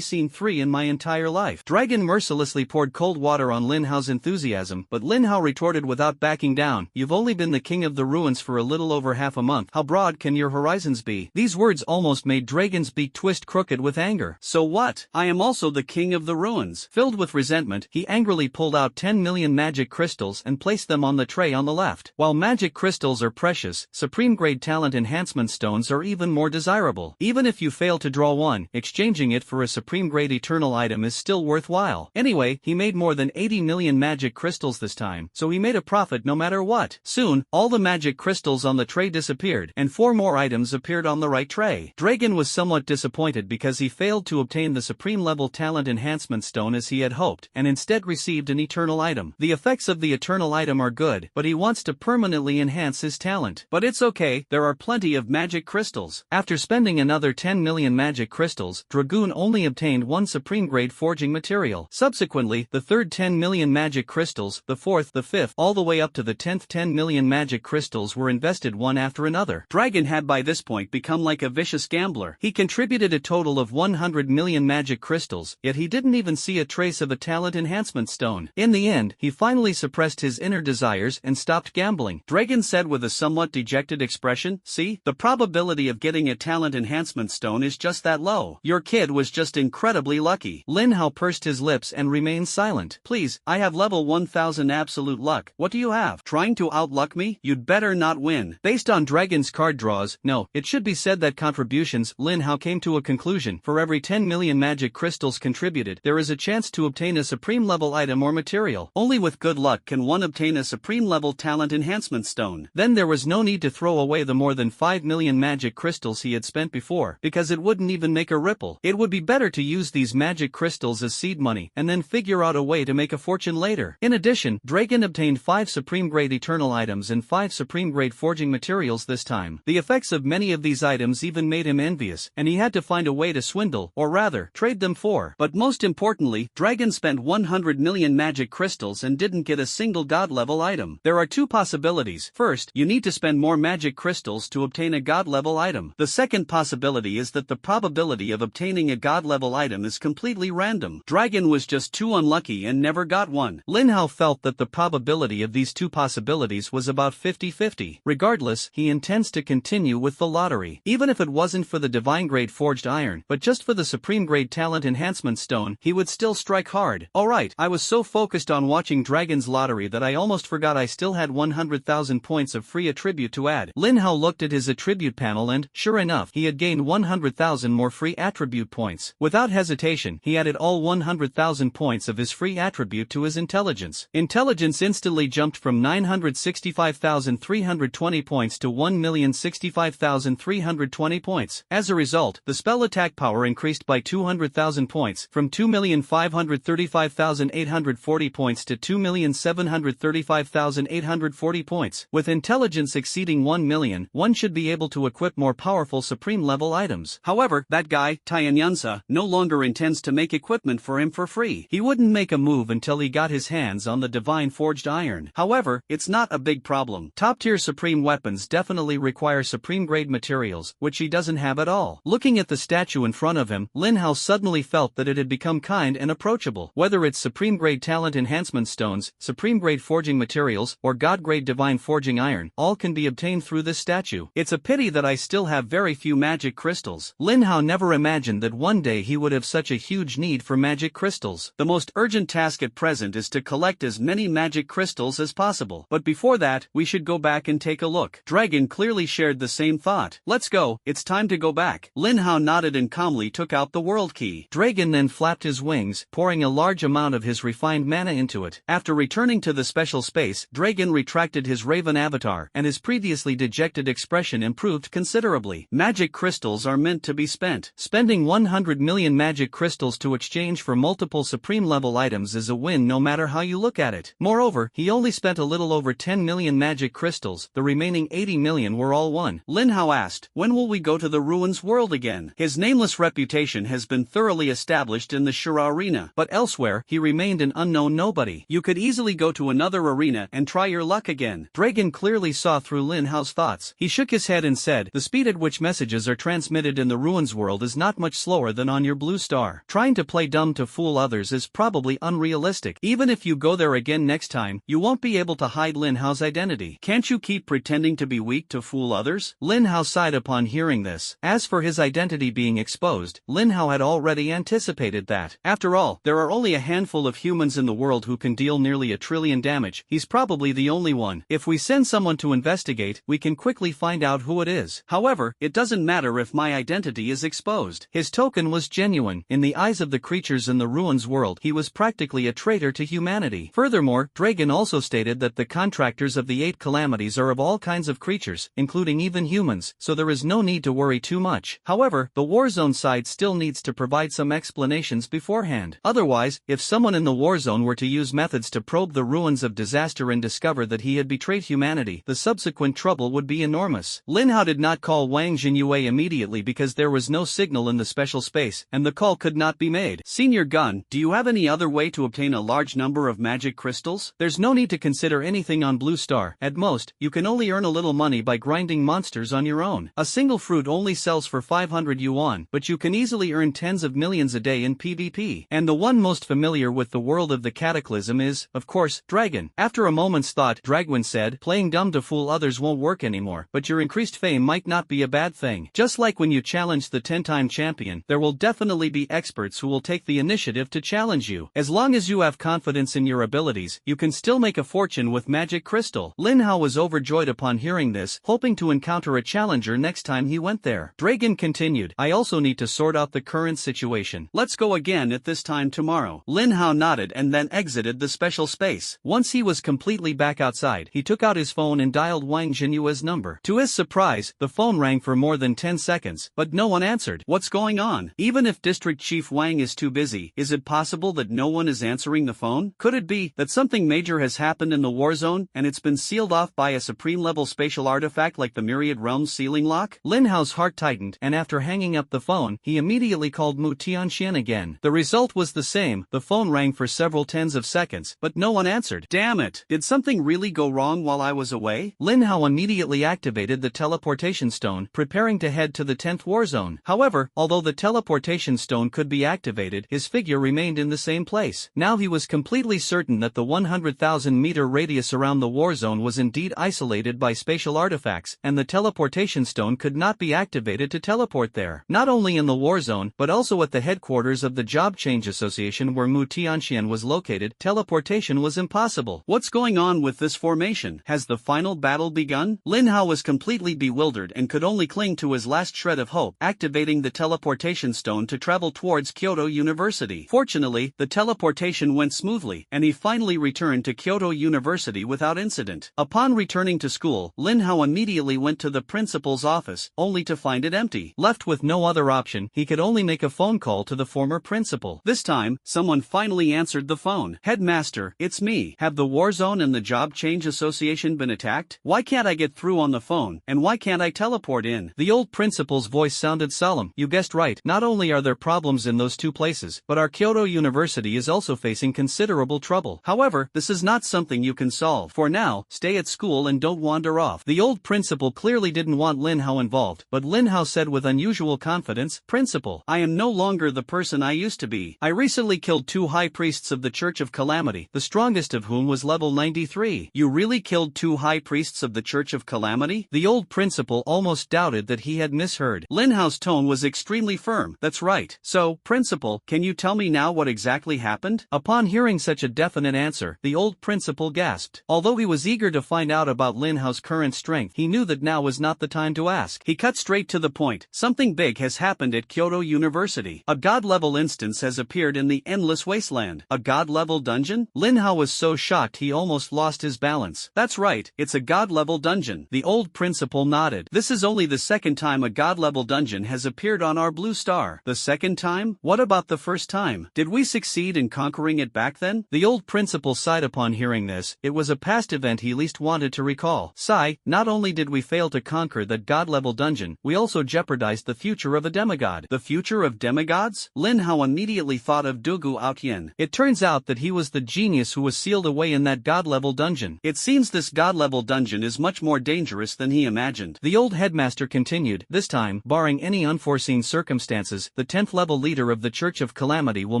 seen 3 in my entire life. Dragon mercilessly poured cold water on Lin Hao's enthusiasm, but Lin Hao retorted without backing down. You've only been the king of the ruins for a little over half a month. How broad can your horizons be? These words almost made Dragon's beak twist crooked with anger. So what? I am also the king of the ruins. Filled with resentment, he angrily pulled out 10 million magic crystals and placed them on the tray on the left. While magic crystals are precious, supreme grade talent enhancement stones are even more desirable. Even if you fail to draw one, exchanging it for a supreme grade eternal item is still worthwhile. Anyway, he made more than 80 million magic crystals this time, so he made a profit no matter what. Soon, all the magic crystals on the tray disappeared, and 4 more items appeared on the right tray. Dragon was somewhat disappointed because he failed to obtain the supreme level talent enhancement stone as he had hoped, and instead received an eternal item. The effects of the eternal item are good, but he wants to permanently enhance his talent. But it's okay, there are plenty of magic crystals. After spending another 10 million magic crystals, Dragoon only obtained 1 supreme grade forging material. Subsequently, the third 10 million magic crystals, the fourth, the fifth, all the way up to the 10th 10 million magic crystals were invested one after another. Dragon had by this point become like a vicious gambler. He contributed a total of 100 million magic crystals, yet he didn't even see a trace of a talent enhancement stone. In the end, he finally suppressed his inner desires and stopped gambling. Dragon said with a somewhat dejected expression, "See, the probability of getting a talent enhancement stone is just that low. Your kid was just incredibly lucky." Lin Hao pursed his lips and remained silent. "Please, I have level 1000 absolute luck. What do you have? Trying to outluck me? You'd better not win." Based on Dragon's card draws, no, it should be said that contributions, Lin Hao came to a conclusion. For every 10 million magic crystals contributed, there is a chance to obtain a supreme level item or material. Only with good luck can one obtain a supreme level talent enhancement stone. Then there was no need to throw away the more than 5 million magic crystals he had spent before, because it wouldn't even make a ripple. It would be better to use these magic crystals as seed money, and then figure out a way to make a fortune later. In addition, Dragon obtained 5 supreme grade eternal items and 5 supreme grade forging materials this time. The effects of many of these items even made him envious, and he had to find a way to swindle, or rather, trade them for. But most importantly, Dragon spent 100 million magic crystals and didn't get a single god level item. There are 2 possibilities. First, you need to spend more magic crystals to obtain a god level item. The second possibility is that the probability of obtaining a god level item is completely random. Dragon was just too unlucky and never got one. Lin Hao felt that the probability of these 2 possibilities was about 50-50. Regardless, he intends to continue with the lottery. Even if it wasn't for the divine grade forged iron, but just for the supreme grade talent enhancement stone, he would still strike hard. Alright, I was so focused on watching Dragon's lottery that I almost forgot I still had 100,000 points of free attribute to add. Lin Hao looked at his attribute panel and, sure enough, he had gained 100,000 more free attribute points. Without hesitation, he added all 100,000 points of his free attribute to his intelligence. Intelligence instantly jumped from 965,320 points to 1,065,320 points. As a result, the spell attack power increased by 200,000 points, from 2,535,840 points to 2,735,840 points. With intelligence exceeding 1 million, one should be able to equip more powerful supreme level items. However, that guy, Tianyansa, no longer intends to make equipment for him for free. He wouldn't make a move until he got his hands on the divine forged iron. However, it's not a big problem. Top-tier supreme weapons definitely require supreme grade materials, which he doesn't have at all. Looking at the statue in front of him, Lin Hao suddenly felt that it had become kind and approachable. Whether it's supreme grade talent enhancement stones, supreme grade forging materials, or god grade divine forging iron, all can be obtained through this statue. It's a pity that I still have very few magic crystals. Lin Hao never imagined that one day he would have such a huge need for magic crystals. The most urgent task at present is to collect as many magic crystals as possible. But before that, we should go back and take a look. Dragon clearly shared the same thought. Let's go, it's time to go back. Lin Hao nodded and calmly took out the world key. Dragon then flapped his wings, pouring a large amount of his refined mana into it. After returning to the special space, Dragon retracted his raven avatar, and his previously dejected expression improved considerably. Magic crystals are meant to be spent. Spending 100 million magic crystals to exchange for multiple supreme level items is a win no matter how you look at it. Moreover, he only spent a little over 10 million magic crystals, the remaining 80 million were all won. Lin Hao asked, when will we go to the ruins world again? His nameless reputation has been thoroughly established in the Shura arena, but elsewhere, he remained an unknown nobody. You could easily go to another arena and try your luck again. Dragon clearly saw through Lin Hao's thoughts. He shook his head and said, the speed at which messages are transmitted in the ruins world is not much slower than on your blue star. Trying to play dumb to fool others is probably unrealistic. Even if you go there again next time, you won't be able to hide Lin Hao's identity. Can't you keep pretending to be weak to fool others? Lin Hao sighed upon hearing this. As for his identity being exposed, Lin Hao had already anticipated that. After all, there are only a handful of humans in the world who can deal nearly 1 trillion damage. He's probably the only one. If we send someone to investigate, we can quickly find out who it is. However, it doesn't matter if my identity is exposed. His token was genuine. In the eyes of the creatures in the ruins world, he was practically a traitor to humanity. Furthermore, Dragon also stated that the contractors of the 8 calamities are of all kinds of creatures, including even humans, so there is no need to worry too much. However, the Warzone side still needs to provide some explanations beforehand. Otherwise, if someone in the Warzone were to use methods to probe the ruins of disaster and discover that he had betrayed humanity, the subsequent trouble would be enormous. Lin Hao did not call Wang Jinyue immediately because there was no signal in the special space, and the call could not be made. Senior Gun, do you have any other way to obtain a large number of magic crystals? There's no need to consider anything on Blue Star. At most, you can only earn a little money by grinding monsters on your own. A single fruit only sells for 500 yuan, but you can easily earn tens of millions a day in PvP. And the one most familiar with the world of the Cataclysm is, of course, Dragon. After a moment's thought, Dragwin said, playing dumb to fool others won't work anymore, but your increased fame might not be a bad thing. Just like when you challenge the 10-time champion, there will definitely be experts who will take the initiative to challenge you. As long as you have confidence in your abilities, you can still make a fortune with magic crystal. Lin Hao was overjoyed upon hearing this, hoping to encounter a challenger next time he went there. Dragon continued, I also need to sort out the current situation. Let's go again at this time tomorrow. Lin Hao nodded and then exited the special space. Once he was completely back outside, he took out his phone and dialed Wang Jinyue's number. To his surprise, the phone rang for more than 10 seconds, but no one answered. What's going on? Even if District Chief Wang is too busy, is it possible that no one is answering the phone? Could it be that something major has happened in the war zone and it's been sealed off by a supreme-level spatial artifact like the Myriad Realms sealing lock? Lin Hao's heart tightened, and after hanging up the phone, he immediately called Mu Tianxian again. The result was the same. The phone rang for several tens of seconds, but no one answered. Damn it! Did something really go wrong while I was away? Lin Hao immediately activated the teleportation stone, preparing to head to the 10th war zone. However, although the teleportation stone could be activated, his figure remained in the same place. Now he was completely certain that the 100,000 meter radius around the war zone was indeed isolated by spatial artifacts, and the teleportation stone could not be activated to teleport there. Not only in the war zone, but also at the headquarters of the Job Change Association where Mu Tianxian was located, teleportation was impossible. What's going on with this formation? Has the final battle begun? Lin Hao was completely bewildered and could only cling to his last shred of hope, activating the teleportation stone to travel towards Kyoto University. Fortunately, the teleportation went smoothly, and he finally returned to Kyoto University without incident. Upon returning to school, Lin Hao immediately went to the principal's office, only to find it empty. Left with no other option, he could only make a phone call to the former principal. This time, someone finally answered the phone. Headmaster, it's me. Have the War Zone and the Job Change Association been attacked? Why can't I get through on the phone, and why can't I teleport in? The old principal's voice sounded solemn. You guessed right. Not only are there problems in those two places, but our Kyoto University is also facing considerable trouble. However, this is not something you can solve. For now, stay at school and don't wander off. The old principal clearly didn't want Lin Hao involved, but Lin Hao said with unusual confidence, Principal, I am no longer the person I used to be. I recently killed 2 high priests of the Church of Calamity, the strongest of whom was level 93. You really killed 2 high priests of the Church of Calamity? The old principal almost doubted that he had misheard. Lin Hao's tone was extremely firm. That's right. So, Principal, can you tell me now what exactly happened? Upon hearing such a definite answer, the old principal gasped. Although he was eager to find out about Lin Hao's current strength, he knew that now was not the time to ask. He cut straight to the point. Something big has happened at Kyoto University. A god-level instance has appeared in the Endless Wasteland. A god-level dungeon? Lin Hao was so shocked he almost lost his balance. That's right, it's a god-level dungeon. The old principal nodded. This is only the second time a god-level dungeon has appeared on our blue star. The second time? What about the first time? Did we succeed in conquering it back then? dungeon? The old principal sighed upon hearing this. It was a past event he least wanted to recall. Sigh, not only did we fail to conquer that god-level dungeon, we also jeopardized the future of a demigod. The future of demigods? Lin Hao immediately thought of Dugu Outyen. It turns out that he was the genius who was sealed away in that god-level dungeon. It seems this god-level dungeon is much more dangerous than he imagined. The old headmaster continued, this time, barring any unforeseen circumstances, the 10th level leader of the Church of Calamity will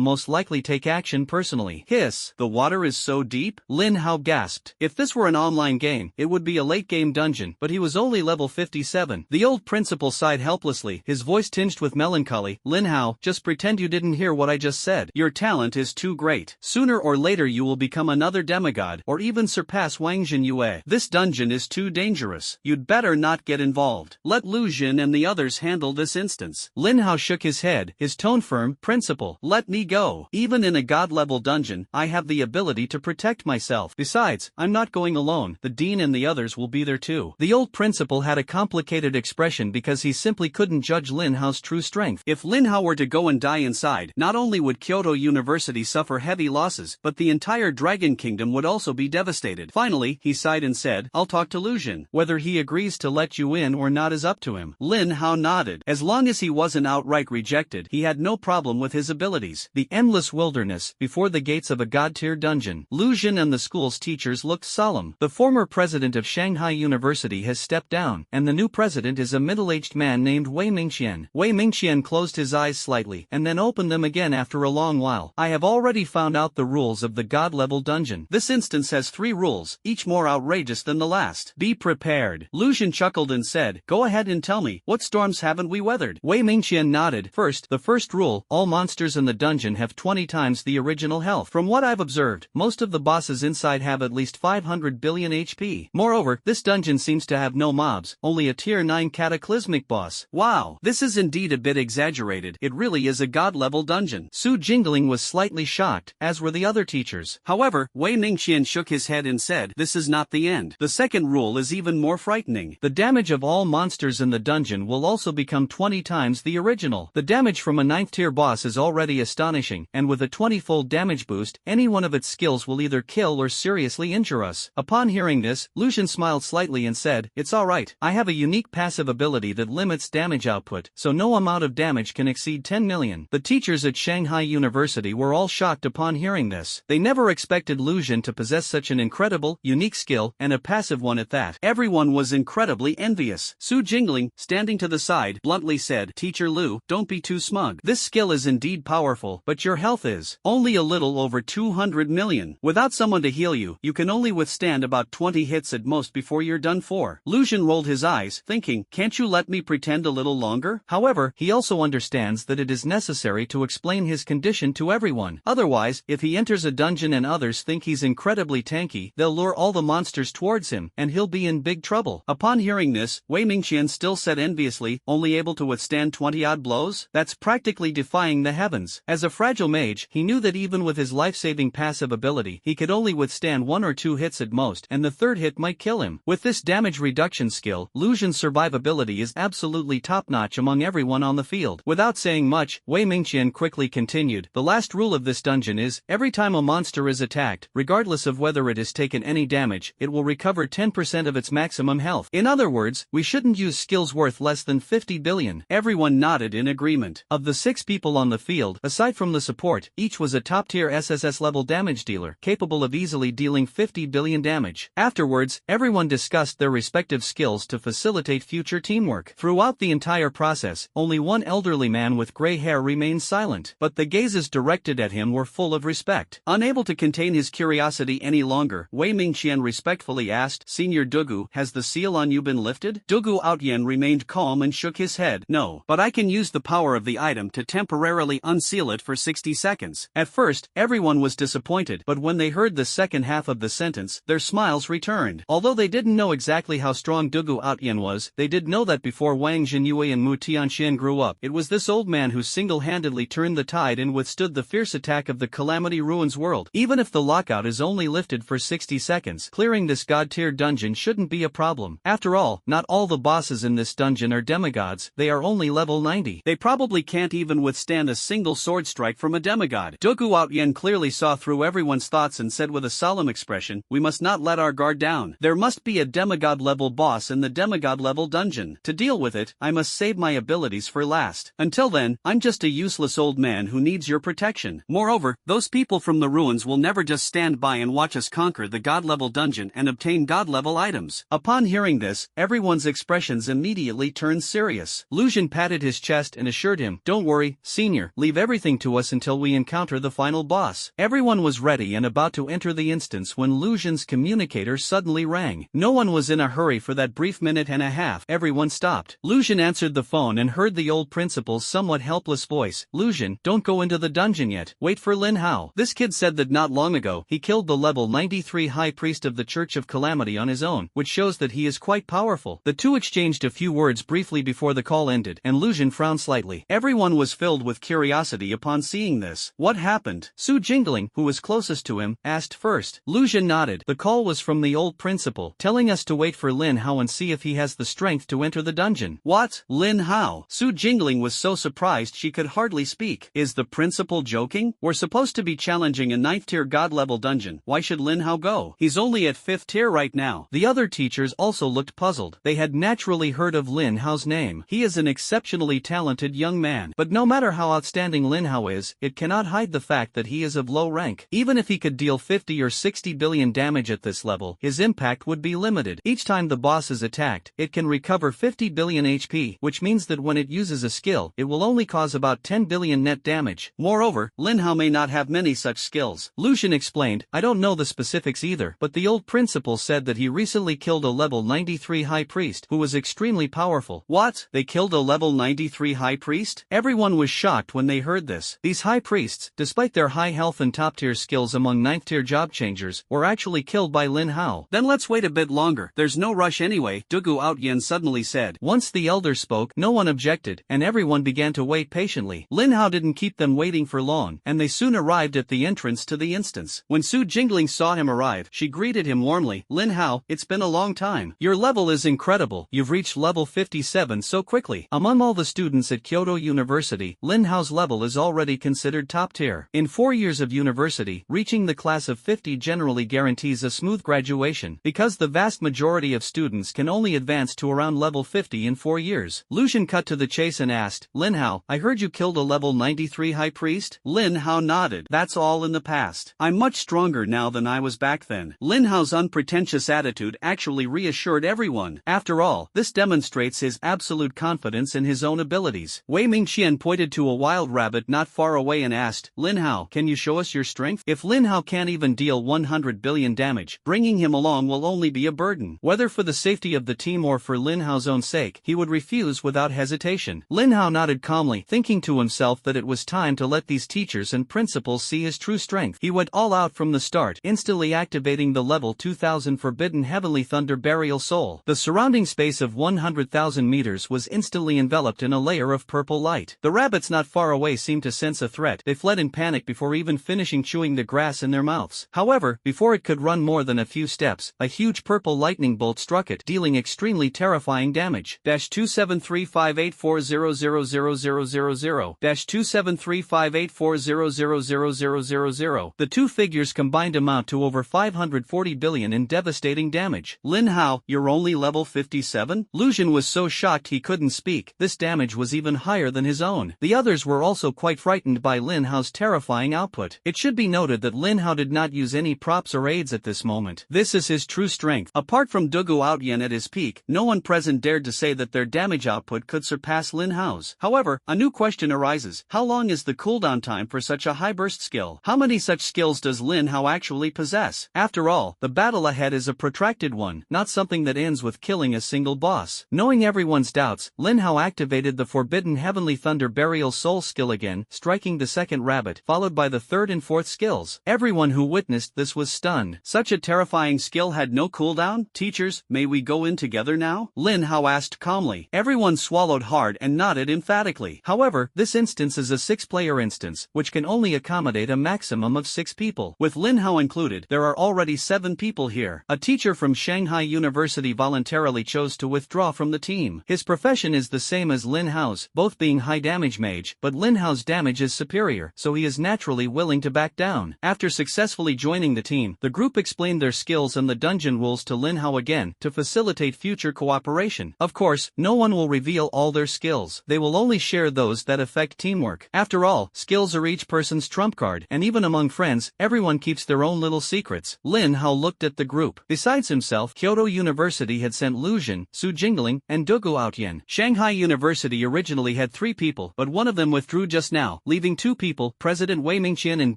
most likely take action personally. Hiss, the water is so deep? Lin Hao gasped. If this were an online game, it would be a late-game dungeon, but he was only level 57. The old principal sighed helplessly, his voice tinged with melancholy. Lin Hao, just pretend you didn't hear what I just said. Your talent is too great. Sooner or later you will become another demigod, or even surpass Wang Jinyue. This dungeon is too dangerous. You'd better not get involved. Let Lu Jin and the others handle this instance. Lin Hao shook his head, his tone firm. Principal, let me go. Even in a god-level dungeon, I have the ability to protect myself. Besides, I'm not going alone. The dean and the others will be there too. The old principal had a complicated expression because he simply couldn't judge Lin Hao's true strength. If Lin Hao were to go and die inside, not only would Kyoto University suffer heavy losses, but the entire Dragon Kingdom would also be devastated. Finally, he sighed and said, I'll talk to Lu Jin. Whether he agrees to let you in or not is up to him. Lin Hao nodded. As long as he wasn't outright rejected, he had no problem with his abilities. The endless wilderness, before the gates of a god-tier dungeon. Lu Jin and the school's teachers looked solemn. The former president of Shanghai University has stepped down, and the new president is a middle-aged man named Wei Mingqian. Wei Mingqian closed his eyes slightly, and then opened them again after a long while. I have already found out the rules of the god-level dungeon. This instance has 3 rules, each more outrageous than the last. Be prepared. Lu Jin chuckled and said, go ahead and tell me, what storms haven't we weathered? Wei Mingqian nodded. First, the first rule, all monsters in the dungeon have 20 times the original health. From what I've observed, most of the bosses inside have at least 500 billion HP. Moreover, this dungeon seems to have no mobs, only a tier 9 cataclysmic boss. Wow, this is indeed a bit exaggerated. It really is a god-level dungeon. Su Jingling was slightly shocked, as were the other teachers. However, Wei Mingqian shook his head and said, this is not the end. The second rule is even more frightening. The damage of all monsters in the dungeon will also become 20 times the original. The damage from a 9th tier boss is already astonishing, and with a 20-fold damage boost, any one of its skills will either kill or seriously injure us. Upon hearing this, Lu Jin smiled slightly and said, it's alright. I have a unique passive ability that limits damage output, so no amount of damage can exceed 10 million. The teachers at Shanghai University were all shocked upon hearing this. They never expected Lu Jin to possess such an incredible, unique skill, and a passive one at that. Everyone was incredibly envious. Su Jingling, standing to the side, bluntly said, Teacher Lu, don't be too smug. This skill is indeed powerful, but your health is only a little over 200 million. Without someone to heal you, you can only withstand about 20 hits at most before you're done for. Lu Jin rolled his eyes, thinking, can't you let me pretend a little longer? However, he also understands that it is necessary to explain his condition to everyone. Otherwise, if he enters a dungeon and others think he's incredibly tanky, they'll lure all the monsters towards him, and he'll be in big trouble. Upon hearing this, Wei Mingqian still said enviously, only able to withstand 20-odd blows? That's practically defying the heavens. As a fragile mage, he knew that even with his life-saving passive ability, he could only withstand 1 or 2 hits at most, and the third hit might kill him. With this damage reduction skill, Lu Jin's survivability is absolutely top-notch among everyone on the field. Without saying much, Wei Mingqian quickly continued, the last rule of this dungeon is, every time a monster is attacked, regardless of whether it has taken any damage, it will recover 10% of its maximum health. In other words, we shouldn't use skills worth less than 50 billion. Everyone nodded in agreement. Of the 6 people on the field, aside from the support, each was a top-tier SSS level damage dealer, capable of easily dealing 50 billion damage. Afterwards, everyone discussed their respective skills to facilitate future teamwork. Throughout the entire process, only one elderly man with gray hair remained silent, but the gazes directed at him were full of respect. Unable to contain his curiosity any longer, Wei Mingqian respectfully asked, Senior Dugu, has the seal on you been lifted? Dugu Outyen remained calm and shook his head. No, but I can use the power of the item to temporarily unseal it for 60 seconds. At first, everyone was disappointed, but when they heard the second half of the sentence, their smiles returned. Although they didn't know exactly how strong Dugu Outyen was, they did know that before Wang Jinyue and Mu Tianxian grew up, it was this old man who single-handedly turned the tide and withstood the fierce attack of the Calamity Ruins world. Even if the lockout is only lifted for 60 seconds, clearing this god-tier dungeon shouldn't be a problem. After all, not all the bosses in this dungeon are demigods, they are only level 90. They probably can't even withstand a single sword strike from a demigod. Dugu Outyen clearly saw through everyone's thoughts and said with a solemn expression, "We must not let our guard down. There must be a demigod-level boss in the demigod-level dungeon. To deal with it, I must save my abilities for last. Until then, I'm just a useless old man who needs your protection. Moreover, those people from the ruins will never just stand by and watch us conquer the god-level dungeon and obtain god-level items." Upon hearing this, everyone's expressions immediately turned serious. Lucian patted his chest and assured him, "Don't worry, senior, leave everything to us until we encounter the final boss." Everyone was ready and about to enter the instance when Lucian's communicator suddenly rang. No one was in a hurry for that brief minute and a half. Everyone stopped. Lucian answered the phone and heard the old principal's somewhat helpless voice. "Lucian, don't go into the dungeon yet. Wait for Lin Hao. This kid said that not long ago, he killed the level 93 high priest of the Church of Calamity on his own, which shows that he is quite powerful." The two exchanged a few words briefly before the call ended, and Lucian frowned slightly. Everyone was filled with curiosity upon seeing this. What happened? Su Jingling, who was closest to him, asked first. Lucian nodded. The call was from the old principal, telling us to wait for Lin Hao and see if he has the strength to enter the dungeon. What? Lin Hao? Su Jingling was so surprised she could hardly speak. Is the principal joking? We're supposed to be challenging a 9th tier god level dungeon. Why should Lin Hao go? He's only at 5th tier right now. The other teachers also looked puzzled. They had naturally heard of Lin Hao's name. He is an exceptionally talented young man. But no matter how outstanding Lin Hao is, it cannot hide the fact that he is of low rank. Even if he could deal 50 or 60 billion damage at this level, his impact would be limited. Each time the boss is attacked, it can recover 50 billion HP, which means that when it uses a skill, it will only cause about 10 billion net damage. Moreover, Lin Hao may not have many such skills. Lucian explained, "I don't know the specifics either, but the old principal said that he recently killed a level 93 high priest who was extremely powerful." What? They killed a level 93 high priest? Everyone was shocked when they heard this. These high priests, despite their high health and top-tier skills among 9th tier job changers, were actually killed by Lin Hao. Then let's wait a bit longer. There's no rush anyway, Dugu Outyen suddenly said. Once the elder spoke, no one objected, and everyone began to wait patiently. Lin Hao didn't keep them waiting for long, and they soon arrived at the entrance to the instance. When Su Jingling saw him arrive, she greeted him warmly. "Lin Hao, it's been a long time. Your level is incredible. You've reached level 57 so quickly." Among all the students at Kyoto University, Lin Hao's level is already considered top tier. In 4 years of university, reaching the class of 50 generally guarantees a smooth graduation, because the vast majority of students can only advance to around level 50 in 4 years. Lucian cut to the chase and asked, "Lin Hao, I heard you killed a level 93 high priest?" Lin Hao nodded. "That's all in the past. I'm much stronger now than I was back then." Lin Hao's unpretentious attitude actually reassured everyone. After all, this demonstrates his absolute confidence in his own abilities. Wei Mingqian pointed to a wild rabbit not far away and asked, "Lin Hao, can you show us your strength?" If Lin Hao can't even deal 100 billion damage, bringing him along will only be a burden. Whether for the safety of the team or for Lin Hao's own sake, he would refuse without hesitation. Lin Hao nodded calmly, thinking to himself that it was time to let these teachers and principals see his true strength. He went all out from the start, instantly activating the level 2000 Forbidden Heavenly Thunder Burial Soul. The surrounding space of 100,000 meters was instantly enveloped in a layer of purple light. The rabbits not far away seemed to sense a threat. They fled in panic before even finishing chewing the grass in their mouths. However, before it could run more than a few steps, a huge purple lightning bolt struck it, dealing extremely terrifying damage. -27358400000 -27358400000. The two figures combined amount to over 540 billion in devastating damage. Lin Hao, you're only level 57? Lucian was so shocked he couldn't speak. This damage was even higher than his own. The others were also quite frightened by Lin Hao's terrifying output. It should be noted that Lin Hao did not use any props or aids at this moment. This is his true strength. Apart from Dugu Outyen at his peak, no one present dared to say that their damage output could surpass Lin Hao's. However, a new question arises. How long is the cooldown time for such a high burst skill? How many such skills does Lin Hao actually possess? After all, the battle ahead is a protracted one, not something that ends with killing a single boss. Knowing everyone's doubts, Lin Hao activated the Forbidden Heavenly Thunder Burial Soul skill again, striking the second rabbit, followed by the third and fourth skills. Everyone who witnessed this was stunned. Such a terrifying skill had no cooldown? Teachers, may we go in together now? Lin Hao asked calmly. Everyone swallowed hard and nodded emphatically. However, this instance is a 6-player instance, which can only accommodate a maximum of 6 people. With Lin Hao included, there are already 7 people here. A teacher from Shanghai University voluntarily chose to withdraw from the team. His profession is the same as Lin Hao's, both being high damage mage, but Lin Hao's damage is superior, so he is naturally willing to to back down. After successfully joining the team, the group explained their skills and the dungeon rules to Lin Hao again, to facilitate future cooperation. Of course, no one will reveal all their skills. They will only share those that affect teamwork. After all, skills are each person's trump card, and even among friends, everyone keeps their own little secrets. Lin Hao looked at the group. Besides himself, Kyoto University had sent Lu Jun, Su Jingling, and Dugu Outyen. Shanghai University originally had 3 people, but one of them withdrew just now, leaving 2 people, President Wei Mingqian and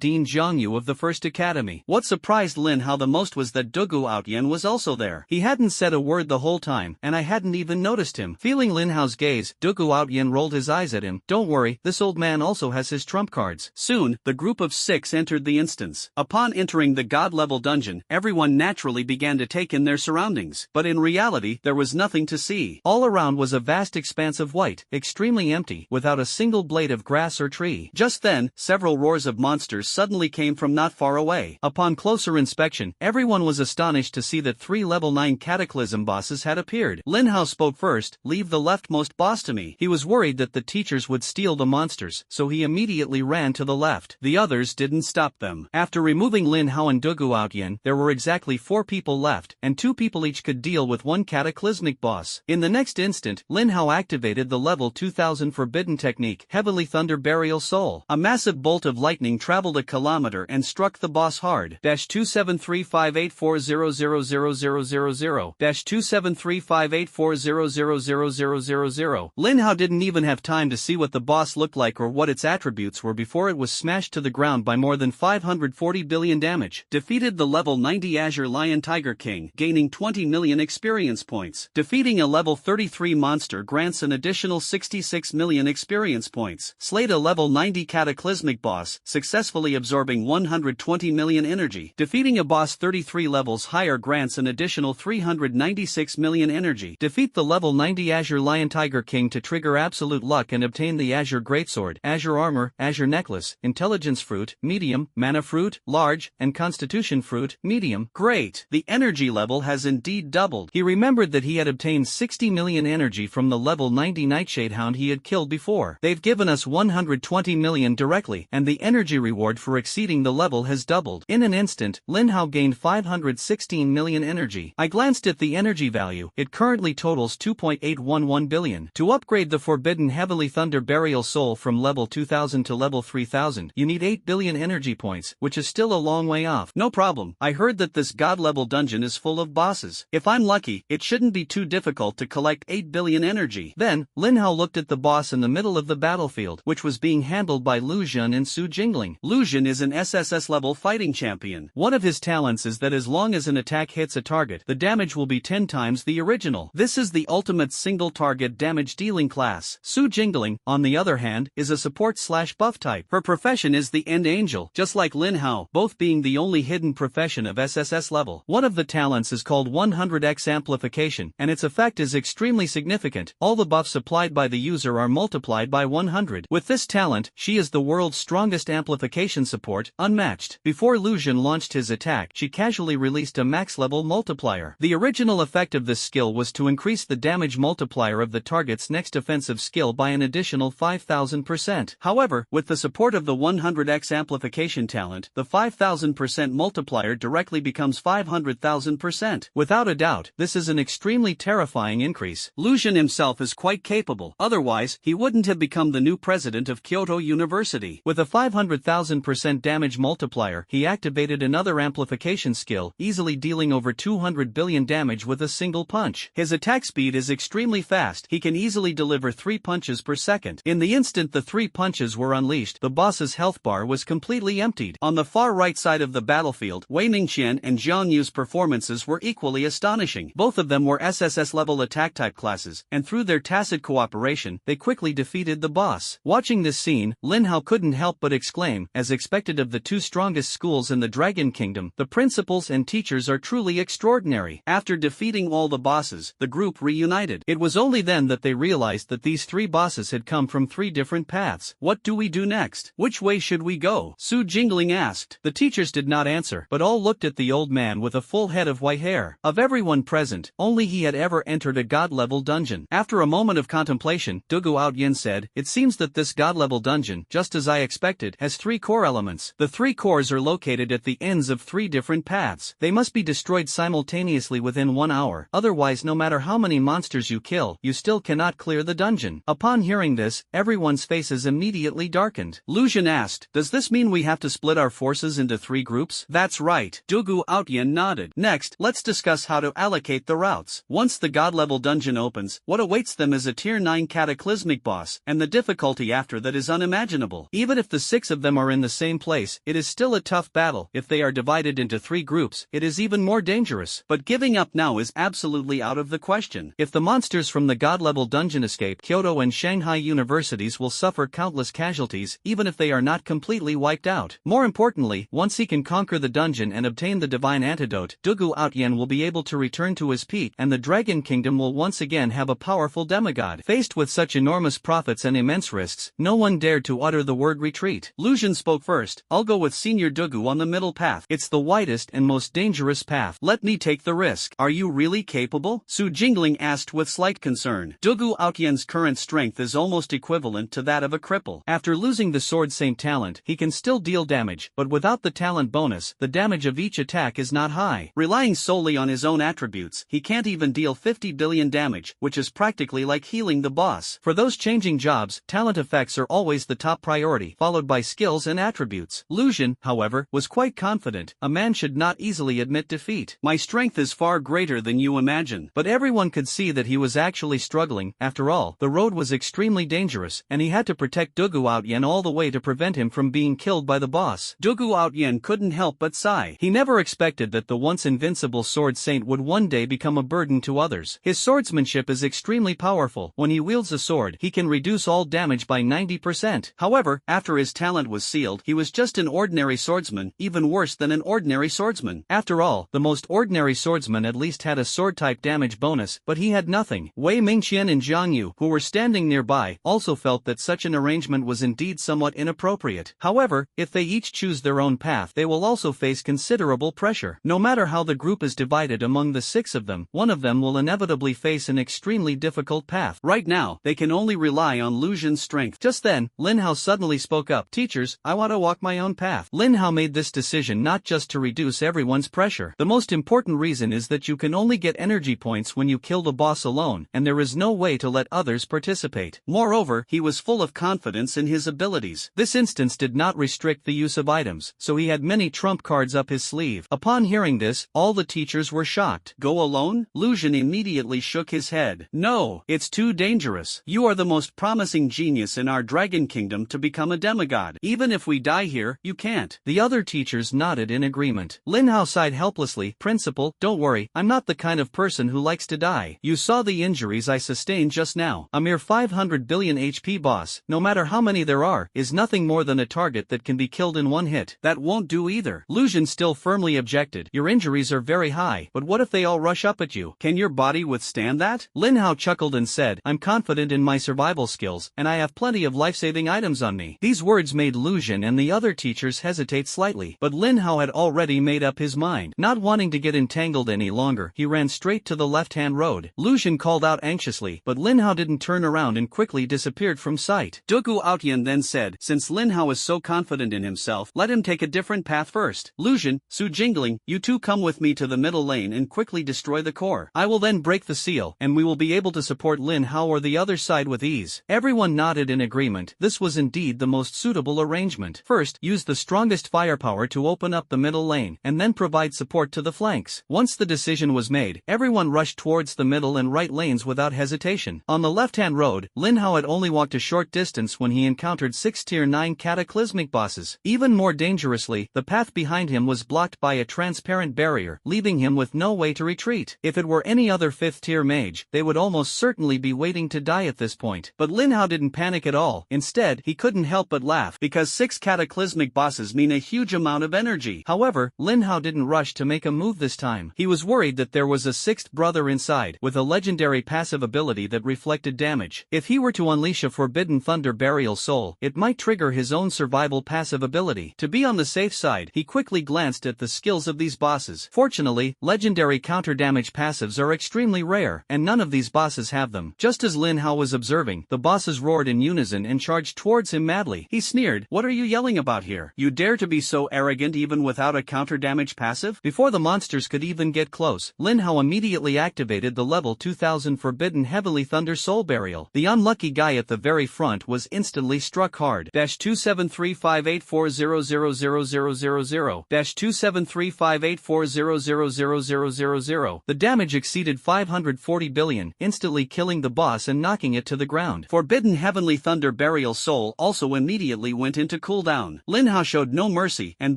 Dean Zhangyu of the First Academy. What surprised Lin Hao the most was that Dugu Outyen was also there. He hadn't said a word the whole time, and I hadn't even noticed him. Feeling Lin Hao's gaze, Dugu Outyen rolled his eyes at him. Don't worry, this old man also has his trump cards. Soon, the group of 6 entered the instance. Upon entering the god-level dungeon, everyone naturally began to take in their surroundings. But in reality, there was nothing to see. All around was a vast expanse of white, extremely empty, without a single blade of grass or tree. Just then, several roars of monsters suddenly came from not far away. Upon closer inspection, everyone was astonished to see that 3 level 9 cataclysm bosses had appeared. Lin Hao spoke first. Leave the leftmost boss to me. He was worried that the teachers would steal the monsters, so he immediately ran to the left. The others didn't stop them. After removing Lin Hao and Dugu Outyen, there were exactly 4 people left, and 2 people each could deal with 1 cataclysmic boss. In the next instant, Lin Hao activated the level 2000 forbidden technique, Heavenly Thunder Burial Soul. A massive bolt of lightning traveled a kilometer and struck the boss hard. -27358400000 -27358400000. Lin Hao didn't even have time to see what the boss looked like or what its attributes were before it was smashed to the ground by more than 540 billion damage. Defeated the level 90 Azure Lion Tiger King, gaining 20 million experience points. Defeating a level 33 monster grants an additional 66 million experience points. Slayed a level 90 cataclysmic boss, successfully absorbing 120 million energy. Defeating a boss 33 levels higher grants an additional 396 million energy. Defeat the level 90 Azure Lion Tiger King to trigger absolute luck and obtain the Azure Greatsword, Azure Armor, Azure Necklace, Intelligence Fruit, Medium, Mana Fruit, Large, and Constitution Fruit, Medium. Great! The energy level has indeed doubled. He remembered that he had obtained 60 million energy from the level 90 Nightshade Hound he had killed before. They've given us 120 million directly, and the energy reward for exceeding the level has doubled. In an instant, Lin Hao gained 516 million energy. I glanced at the energy value. It currently totals 2.811 billion. To upgrade the forbidden Heavenly Thunder Burial Soul from level 2000 to level 3000, you need 8 billion energy points, which is still a long way off. No problem. I heard that this god-level dungeon is full of bosses. If I'm lucky, it shouldn't be too difficult to collect 8 billion energy. Then, Lin Hao looked at the boss in the middle of the battlefield, which was being handled by Lu Jun and Su Jingling. Lu Jun is an SSS level fighting champion. One of his talents is that as long as an attack hits a target, the damage will be 10 times the original. This is the ultimate single target damage dealing class. Su Jingling, on the other hand, is a support/buff type. Her profession is the End Angel, just like Lin Hao, both being the only hidden profession of SSS level. One of the talents is called 100x amplification, and its effect is extremely significant. All the buffs applied by the user are multiplied by 100. With this talent, she is the world's strongest amplification support, unmatched. Before Lu Jun launched his attack, she casually released a max-level multiplier. The original effect of this skill was to increase the damage multiplier of the target's next offensive skill by an additional 5000%. However, with the support of the 100x amplification talent, the 5000% multiplier directly becomes 500,000%. Without a doubt, this is an extremely terrifying increase. Lu Jun himself is quite capable, otherwise, he wouldn't have become the new president of Kyoto University. With a 500,000% damage multiplier, he activated another amplification skill, easily dealing over 200 billion damage with a single punch. His attack speed is extremely fast. He can easily deliver 3 punches per second. In the instant the 3 punches were unleashed, the boss's health bar was completely emptied. On the far right side of the battlefield, Wei Mingqian and Zhang Yu's performances were equally astonishing. Both of them were SSS level attack type classes, and through their tacit cooperation, they quickly defeated the boss. Watching this scene, Lin Hao couldn't help but exclaim, as expected of the 2 strongest schools in the Dragon Kingdom, the principals and teachers are truly extraordinary. After defeating all the bosses, the group reunited. It was only then that they realized that these 3 bosses had come from 3 different paths. What do we do next? Which way should we go? Su Jingling asked. The teachers did not answer, but all looked at the old man with a full head of white hair. Of everyone present, only he had ever entered a god-level dungeon. After a moment of contemplation, Dugu Outyen said, "It seems that this god-level dungeon, just as I expected, has 3 core elements. The 3 cores are located at the ends of 3 different paths. They must be destroyed simultaneously within 1 hour. Otherwise, no matter how many monsters you kill, you still cannot clear the dungeon. Upon hearing this, everyone's faces immediately darkened. Lucian asked, "Does this mean we have to split our forces into 3 groups?" "That's right." Dugu Outyen nodded. "Next, let's discuss how to allocate the routes. Once the god-level dungeon opens, what awaits them is a tier 9 cataclysmic boss, and the difficulty after that is unimaginable. Even if the 6 of them are in the same place, it is still a tough battle. If they are divided into 3 groups, it is even more dangerous. But giving up now is absolutely out of the question. If the monsters from the god-level dungeon escape, Kyoto and Shanghai universities will suffer countless casualties, even if they are not completely wiped out. More importantly, once he can conquer the dungeon and obtain the divine antidote, Dugu Outyen will be able to return to his peak, and the Dragon Kingdom will once again have a powerful demigod. Faced with such enormous profits and immense risks, no one dared to utter the word retreat. Lucian spoke first. "I'll go with Senior Dugu on the middle path. It's the widest and most dangerous path. Let me take the risk." "Are you really capable?" Su Jingling asked with slight concern. Dugu Outyen's current strength is almost equivalent to that of a cripple. After losing the Sword Saint talent, he can still deal damage, but without the talent bonus, the damage of each attack is not high. Relying solely on his own attributes, he can't even deal 50 billion damage, which is practically like healing the boss. For those changing jobs, talent effects are always the top priority, followed by skills and attributes. Lucian, however, was quite confident. A man should not easily admit defeat. "My strength is far greater than you imagine." But everyone could see that he was actually struggling. After all, the road was extremely dangerous, and he had to protect Dugu Outyen all the way to prevent him from being killed by the boss. Dugu Outyen couldn't help but sigh. He never expected that the once invincible Sword Saint would one day become a burden to others. His swordsmanship is extremely powerful. When he wields a sword, he can reduce all damage by 90%. However, after his talent was sealed, he was just an ordinary swordsman, even worse than an ordinary swordsman. After all, the most ordinary swordsman at least had a sword-type damage bonus, but he had nothing. Wei Mingqian and Zhang Yu, who were standing nearby, also felt that such an arrangement was indeed somewhat inappropriate. However, if they each choose their own path, they will also face considerable pressure. No matter how the group is divided among the 6 of them, one of them will inevitably face an extremely difficult path. Right now, they can only rely on Lucian's strength. Just then, Lin Hao suddenly spoke up. "Teachers, I want to walk my own path." Lin Hao made this decision not just to reduce everyone's pressure. The most important reason is that you can only get energy points when you kill the boss alone, and there is no way to let others participate. Moreover, he was full of confidence in his abilities. This instance did not restrict the use of items, so he had many trump cards up his sleeve. Upon hearing this, all the teachers were shocked. "Go alone?" Lucian immediately shook his head. "No, it's too dangerous. You are the most promising genius in our Dragon Kingdom to become a demigod. Even if we die here, you can't." The other teachers nodded in agreement. Lin Hao sighed helplessly. "Principal, don't worry, I'm not the kind of person who likes to die. You saw the injuries I sustained just now. A mere 500 billion HP boss, no matter how many there are, is nothing more than a target that can be killed in one hit." "That won't do either." Lucian still firmly objected. "Your injuries are very high, but what if they all rush up at you? Can your body withstand that?" Lin Hao chuckled and said, "I'm confident in my survival skills, and I have plenty of life-saving items on me." These words made Lucian and the other teachers hesitate slightly, but Lin Hao had already made up his mind. Not wanting to get entangled any longer, he ran straight to the left-hand road. Lucian called out anxiously, but Lin Hao didn't turn around and quickly disappeared from sight. Dugu Outyen then said, "Since Lin Hao is so confident in himself, let him take a different path first. Lucian, Su Jingling, you two come with me to the middle lane and quickly destroy the core. I will then break the seal, and we will be able to support Lin Hao or the other side with ease." Everyone nodded in agreement. This was indeed the most suitable arrangement. First, use the strongest firepower to open up the middle lane, and then provide support to the flanks. Once the decision was made, everyone rushed towards the middle and right lanes without hesitation. On the left-hand road, Lin Hao had only walked a short distance when he encountered 6 tier 9 cataclysmic bosses. Even more dangerously, the path behind him was blocked by a transparent barrier, leaving him with no way to retreat. If it were any other 5th tier mage, they would almost certainly be waiting to die at this point. But Lin Hao didn't panic at all. Instead, he couldn't help but laugh, because 6 cataclysmic bosses mean a huge amount of energy. However, Lin Hao didn't rush to make a move this time. He was worried that there was a 6th brother inside, with a legendary passive ability that reflected damage. If he were to unleash a Forbidden Thunder Burial Soul, it might trigger his own survival passive ability. To be on the safe side, he quickly glanced at the skills of these bosses. Fortunately, legendary counter-damage passives are extremely rare, and none of these bosses have them. Just as Lin Hao was observing, the bosses roared in unison and charged towards him madly. He sneered, "What are you yelling about here? You dare to be so arrogant even without a counter-damage passive? Before the monsters could even get close, Lin Hao immediately activated the level 2000 Forbidden Heavenly Thunder Soul Burial. The unlucky guy at the very front was instantly struck hard. -27358400000 -27358400000. The damage exceeded 540 billion, instantly killing the boss and knocking it to the ground. Forbidden Heavenly Thunder Burial Soul also immediately went into cooldown. Lin Hao showed no mercy, and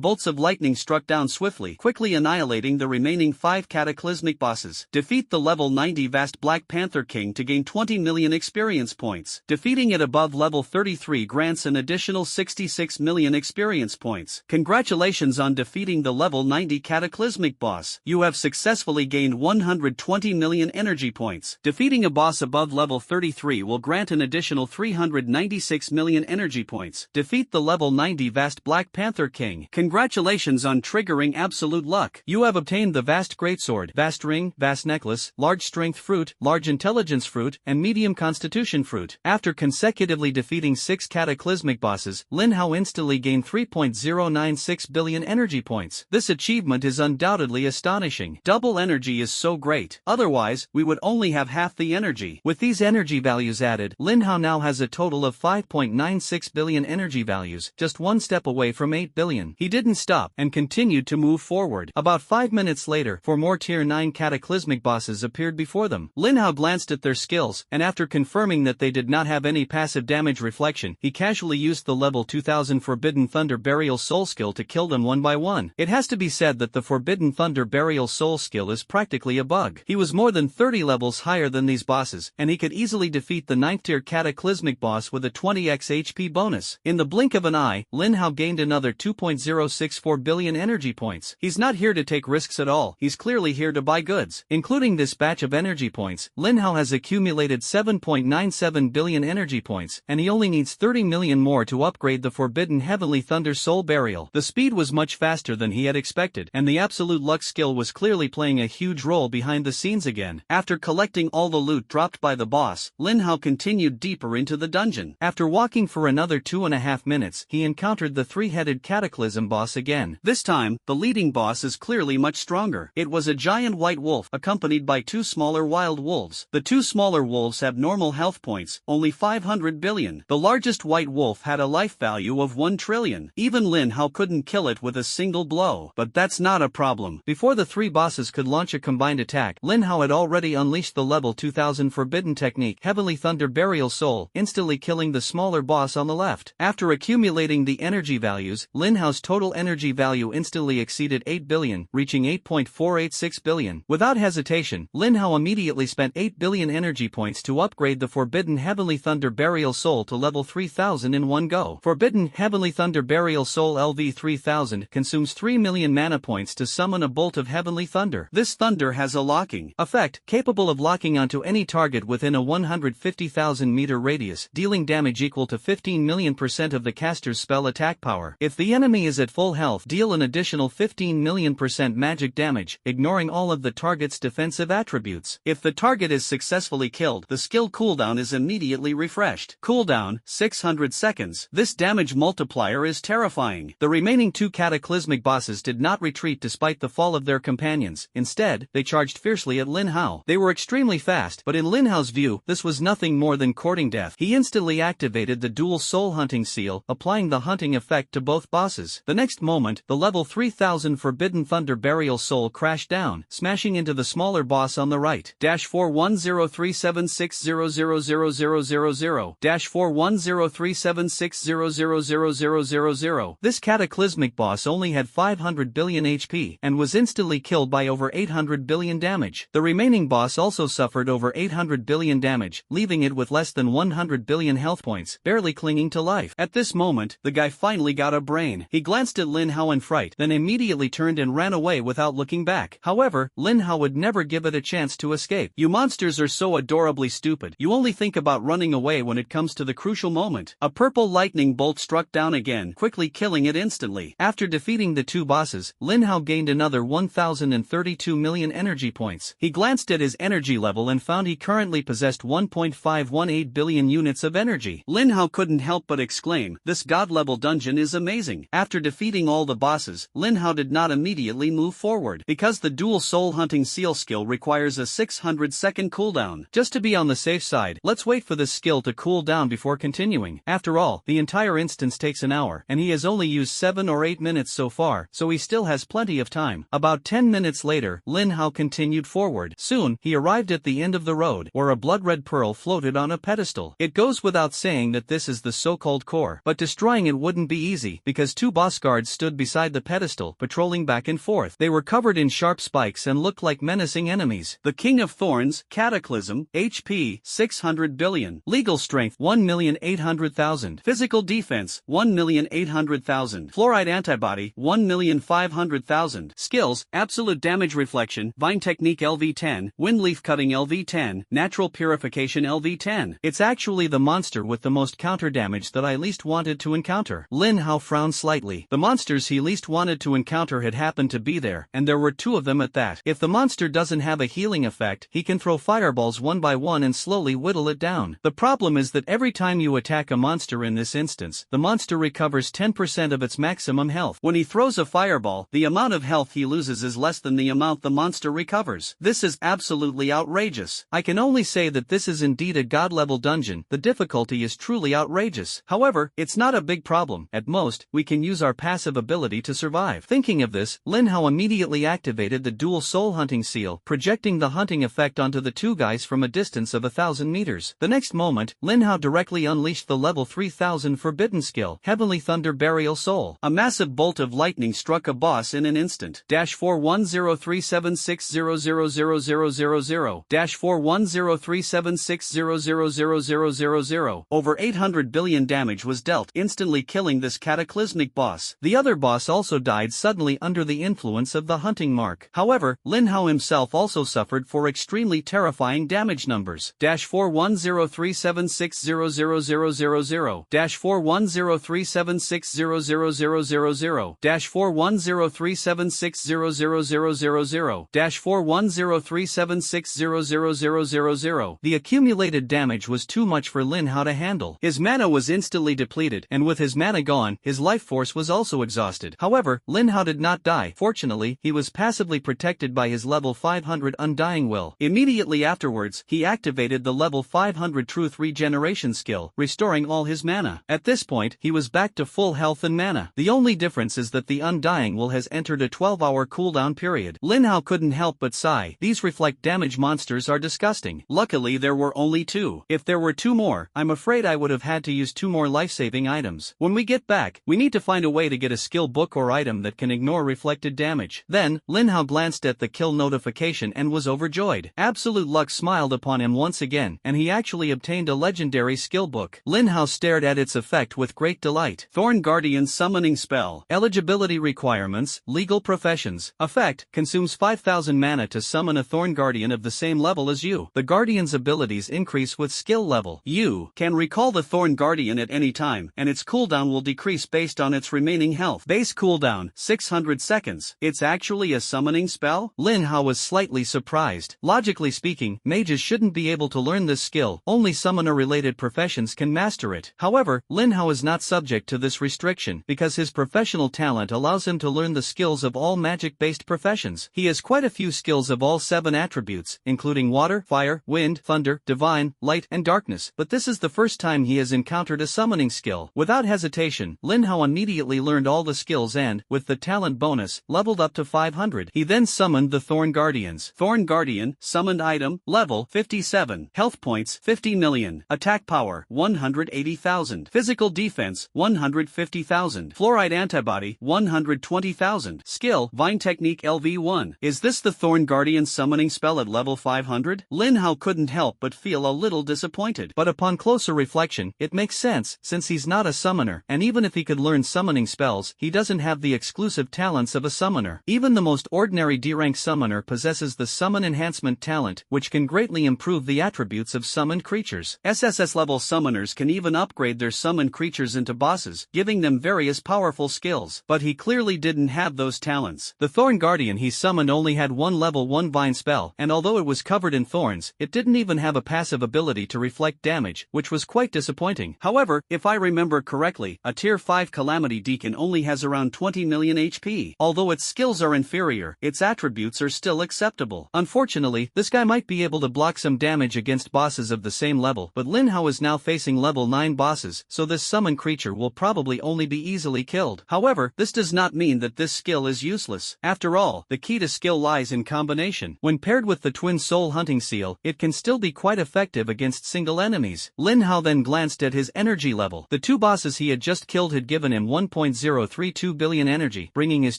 bolts of lightning struck down swiftly, quickly annihilating the remaining 5 cataclysmic bosses. Defeat the level 90 Vast Black Panther King to gain 20 million experience points. Defeating it above level 33 grants an additional 66 million experience points. Congratulations on defeating the level 90 cataclysmic boss. You have successfully gained 120 million energy points. Defeating a boss above level 33 will grant an additional 396 million energy points. Defeat the level 90 Vast Black Panther King. Congratulations on triggering absolute luck. You have obtained the Vast Greatsword, Vast Ring, Vast Necklace, Large Strength Fruit, Large Intelligence Fruit, and Medium Constitution Fruit. After consecutively defeating 6 cataclysmic bosses, Lin Hao instantly gained 3.096 billion energy points. This achievement is undoubtedly astonishing. Double energy is so great. Otherwise, we would only have half the energy. With these energy values added, Lin Hao now has a total of 5.96 billion energy values, just one step away from 8 billion. He didn't stop, and continued to move forward. About 5 minutes later, 4 more tier 9 cataclysmic bosses appeared before them. Lin Hao glanced at their skills, and after confirming that they did not have any passive damage reflection, he casually used the level 2000 Forbidden Thunder Burial Soul skill to kill them one by one. It has to be said that the Forbidden Thunder Burial Soul skill is practically a bug. He was more than 30 levels higher than these bosses, and he could easily defeat the 9th tier cataclysmic boss with a 20x HP bonus. In the blink of an eye, Lin Hao gained another 2.064 billion energy points. He's not here to take risks at all, he's clearly here to buy goods. Including this batch of energy points, Lin Hao has accumulated 7.97 billion energy points, and he only needs 30 million more to upgrade the Forbidden Heavenly Thunder Soul Burial. The speed was much faster than he had expected, and the absolute luck skill was clearly playing a huge role behind the scenes again. After collecting all the loot dropped by the boss, Lin Hao continued deeper into the dungeon. After walking for another 2.5 minutes, he encountered the 3-headed Cataclysm boss again. This time, the leading boss is clearly much stronger. It was a giant white wolf, accompanied by 2 smaller wild wolves. The 2 smaller wolves have normal health points, only 500 billion. The largest white wolf had a life value of 1 trillion. Even Lin Hao couldn't kill it with a single blow. But that's not a problem. Before the 3 bosses could launch a combined attack, Lin Hao had already unleashed the level 2000 Forbidden Technique, Heavenly Thunder Burial Soul, instantly killing the smaller boss on the left. After accumulating the energy values, Lin Hao's total energy value instantly exceeded 8 billion, reaching 8.486 billion. Without hesitation, Lin Hao immediately spent 8 billion energy points to upgrade the Forbidden Heavenly Thunder Burial Soul to level 3000 in one go. Forbidden Heavenly Thunder Burial Soul LV 3000 consumes 3 million mana points to summon a bolt of heavenly thunder. This thunder has a locking effect, capable of locking onto any target within a 150,000 meter radius, dealing damage equal to 15 million% of the caster's spell attack power. If the enemy is at full health, deal an additional 15 million% magic damage, ignoring all of the target's defensive attributes. If the target is successfully killed, the skill cooldown is immediately refreshed. Cooldown, 600 seconds. This damage multiplier is terrifying. The remaining 2 cataclysmic bosses did not retreat despite the fall of their companions. Instead, they charged fiercely at Lin Hao. They were extremely fast, but in Lin Hao's view, this was nothing more than courting death. He instantly activated the dual soul hunting seal, applying the hunting effect to both bosses. The next moment, the level 3000 Forbidden Thunder Burial Soul crashed down, smashing into the smaller boss on the right. -410376000000 -410376000000. This cataclysmic boss only had 500 billion HP, and was instantly killed by over 800 billion damage. The remaining boss also suffered over 800 billion damage, leaving it with less than 100 billion health points, barely clinging to life. At this moment, the guy finally got a brain. He glanced at Lin Hao in fright, then immediately turned and ran away without looking back. However, Lin Hao would never give it a chance to escape. You monsters are so adorably stupid. You only think about running away when it comes to the crucial moment. A purple lightning bolt struck down again, quickly killing it instantly. After defeating the 2 bosses, Lin Hao gained another 1032 million energy points. He glanced at his energy level and found he currently possessed 1.518 billion units of energy. Lin Hao couldn't help but exclaim, "This god-level dungeon is amazing. After defeating all the bosses, Lin Hao did not immediately move forward, because the dual soul hunting seal skill requires a 600-second cooldown. Just to be on the safe side, let's wait for this skill to cool down before continuing. After all, the entire instance takes an hour, and he has only used 7 or 8 minutes so far, so he still has plenty of time. About 10 minutes later, Lin Hao continued forward. Soon, he arrived at the end of the road, where a blood-red pearl floated on a pedestal. It goes without saying that this is the so-called core, but destroying it wouldn't be easy, because 2 boss guards stood beside the pedestal, patrolling back and forth. They were covered in sharp spikes and looked like menacing enemies. The King of Thorns, Cataclysm, HP, 600 billion. Legal strength, 1,800,000. Physical defense, 1,800,000. Fluoride antibody, 1,500,000. Skills, absolute damage reflection, vine technique LV10, wind leaf cutting LV10, natural purification LV10. It's actually the monster with the most counter damage that I least wanted to encounter. Lin Hao frowned slightly. The monsters he least wanted to encounter had happened to be there, and there were 2 of them at that. If the monster doesn't have a healing effect, he can throw fireballs one by one and slowly whittle it down. The problem is that every time you attack a monster in this instance, the monster recovers 10% of its maximum health. When he throws a fireball, the amount of health he loses is less than the amount the monster recovers. This is absolutely outrageous. I can only say that this is indeed a god-level dungeon. The difficulty is truly outrageous. However, it's not a big problem. At most, we can use our passive ability to survive. Thinking of this, Lin Hao immediately activated the dual soul hunting seal, projecting the hunting effect onto the 2 guys from a distance of 1,000 meters. The next moment, Lin Hao directly unleashed the level 3000 forbidden skill, Heavenly Thunder Burial Soul. A massive bolt of lightning struck a boss in an instant. -410376000000 -410376000000. Over 800 billion damage was dealt, instantly killing this cataclysmic boss. The other boss also died suddenly under the influence of the hunting mark. However, Lin Hao himself also suffered for extremely terrifying damage numbers. -410376000000 -410376000000 -410376000000 -410376000000. The accumulated damage was too much for Lin Hao to handle. His mana was instantly depleted, and with his mana gone, his life force was also exhausted. However, Lin Hao did not die. Fortunately, he was passively protected by his level 500 Undying Will. Immediately afterwards, he activated the level 500 Truth Regeneration skill, restoring all his mana. At this point, he was back to full health and mana. The only difference is that the Undying Will has entered a 12-hour cooldown period. Lin Hao couldn't help but sigh. These reflect damage monsters are disgusting. Luckily there were only 2. If there were 2 more, I'm afraid I would have had to use 2 more life-saving items. When we get back, we need to find a way to get a skill book or item that can ignore reflected damage. Then, Lin Hao glanced at the kill notification and was overjoyed. Absolute luck smiled upon him once again, and he actually obtained a legendary skill book. Lin Hao stared at its effect with great delight. Thorn Guardian Summoning Spell. Eligibility requirements, legal professions. Effect, consumes 5,000 mana to summon a Thorn Guardian of the same level as you. The Guardian's abilities increase with skill level. You can recall the Thorn Guardian at any time, and its cooldown will decrease based on its remaining health. Base cooldown, 600 seconds. It's actually a summoning spell? Lin Hao was slightly surprised. Logically speaking, mages shouldn't be able to learn this skill. Only summoner-related professions can master it. However, Lin Hao is not subject to this restriction, because his professional talent allows him to learn the skills of all magic-based professions. He has quite a few skills of all 7 attributes, including water, fire, wind, thunder, divine, light, and darkness, but this is the first time he has encountered a summoning skill. Without hesitation, Lin Hao immediately learned all the skills and, with the talent bonus, leveled up to 500. He then summoned the Thorn Guardians. Thorn Guardian, summoned item, level 57. Health points, 50 million. Attack power, 180,000. Physical defense, 150,000. Fluoride antibody, 120,000. Skill, Vine Technique LV1. Is this the Thorn Guardian summoning spell at level 500? Lin Hao couldn't help but feel a little disappointed. But upon closer reflection, it makes sense, since he's not a summoner, and even if he could learn summoning spells, he doesn't have the exclusive talents of a summoner. Even the most ordinary D-rank summoner possesses the Summon Enhancement talent, which can greatly improve the attributes of summoned creatures. SSS level summoners can even upgrade their summoned creatures into bosses, giving them various powerful skills. But he clearly didn't have those talents. The Thorn Guardian he summoned only had one level 1 vine spell, and although it was covered in thorns, it didn't even have a passive ability to reflect damage, which was quite disappointing. However, if I remember correctly, a Tier 5 Calamity Deacon only has around 20 million HP. Although its skills are inferior, its attributes are still acceptable. Unfortunately, this guy might be able to block some damage against bosses of the same level, but Lin Hao is now facing level 9 bosses, so this summon creature will probably only be easily killed. However, this does not mean that this skill is useless. After all, the key to skill lies in combination. When paired with the Twin Soul Hunting Seal, it can still be quite effective against single enemies. Lin Hao then glanced at his energy level. The two bosses he had just killed had given him 1.032 billion energy, bringing his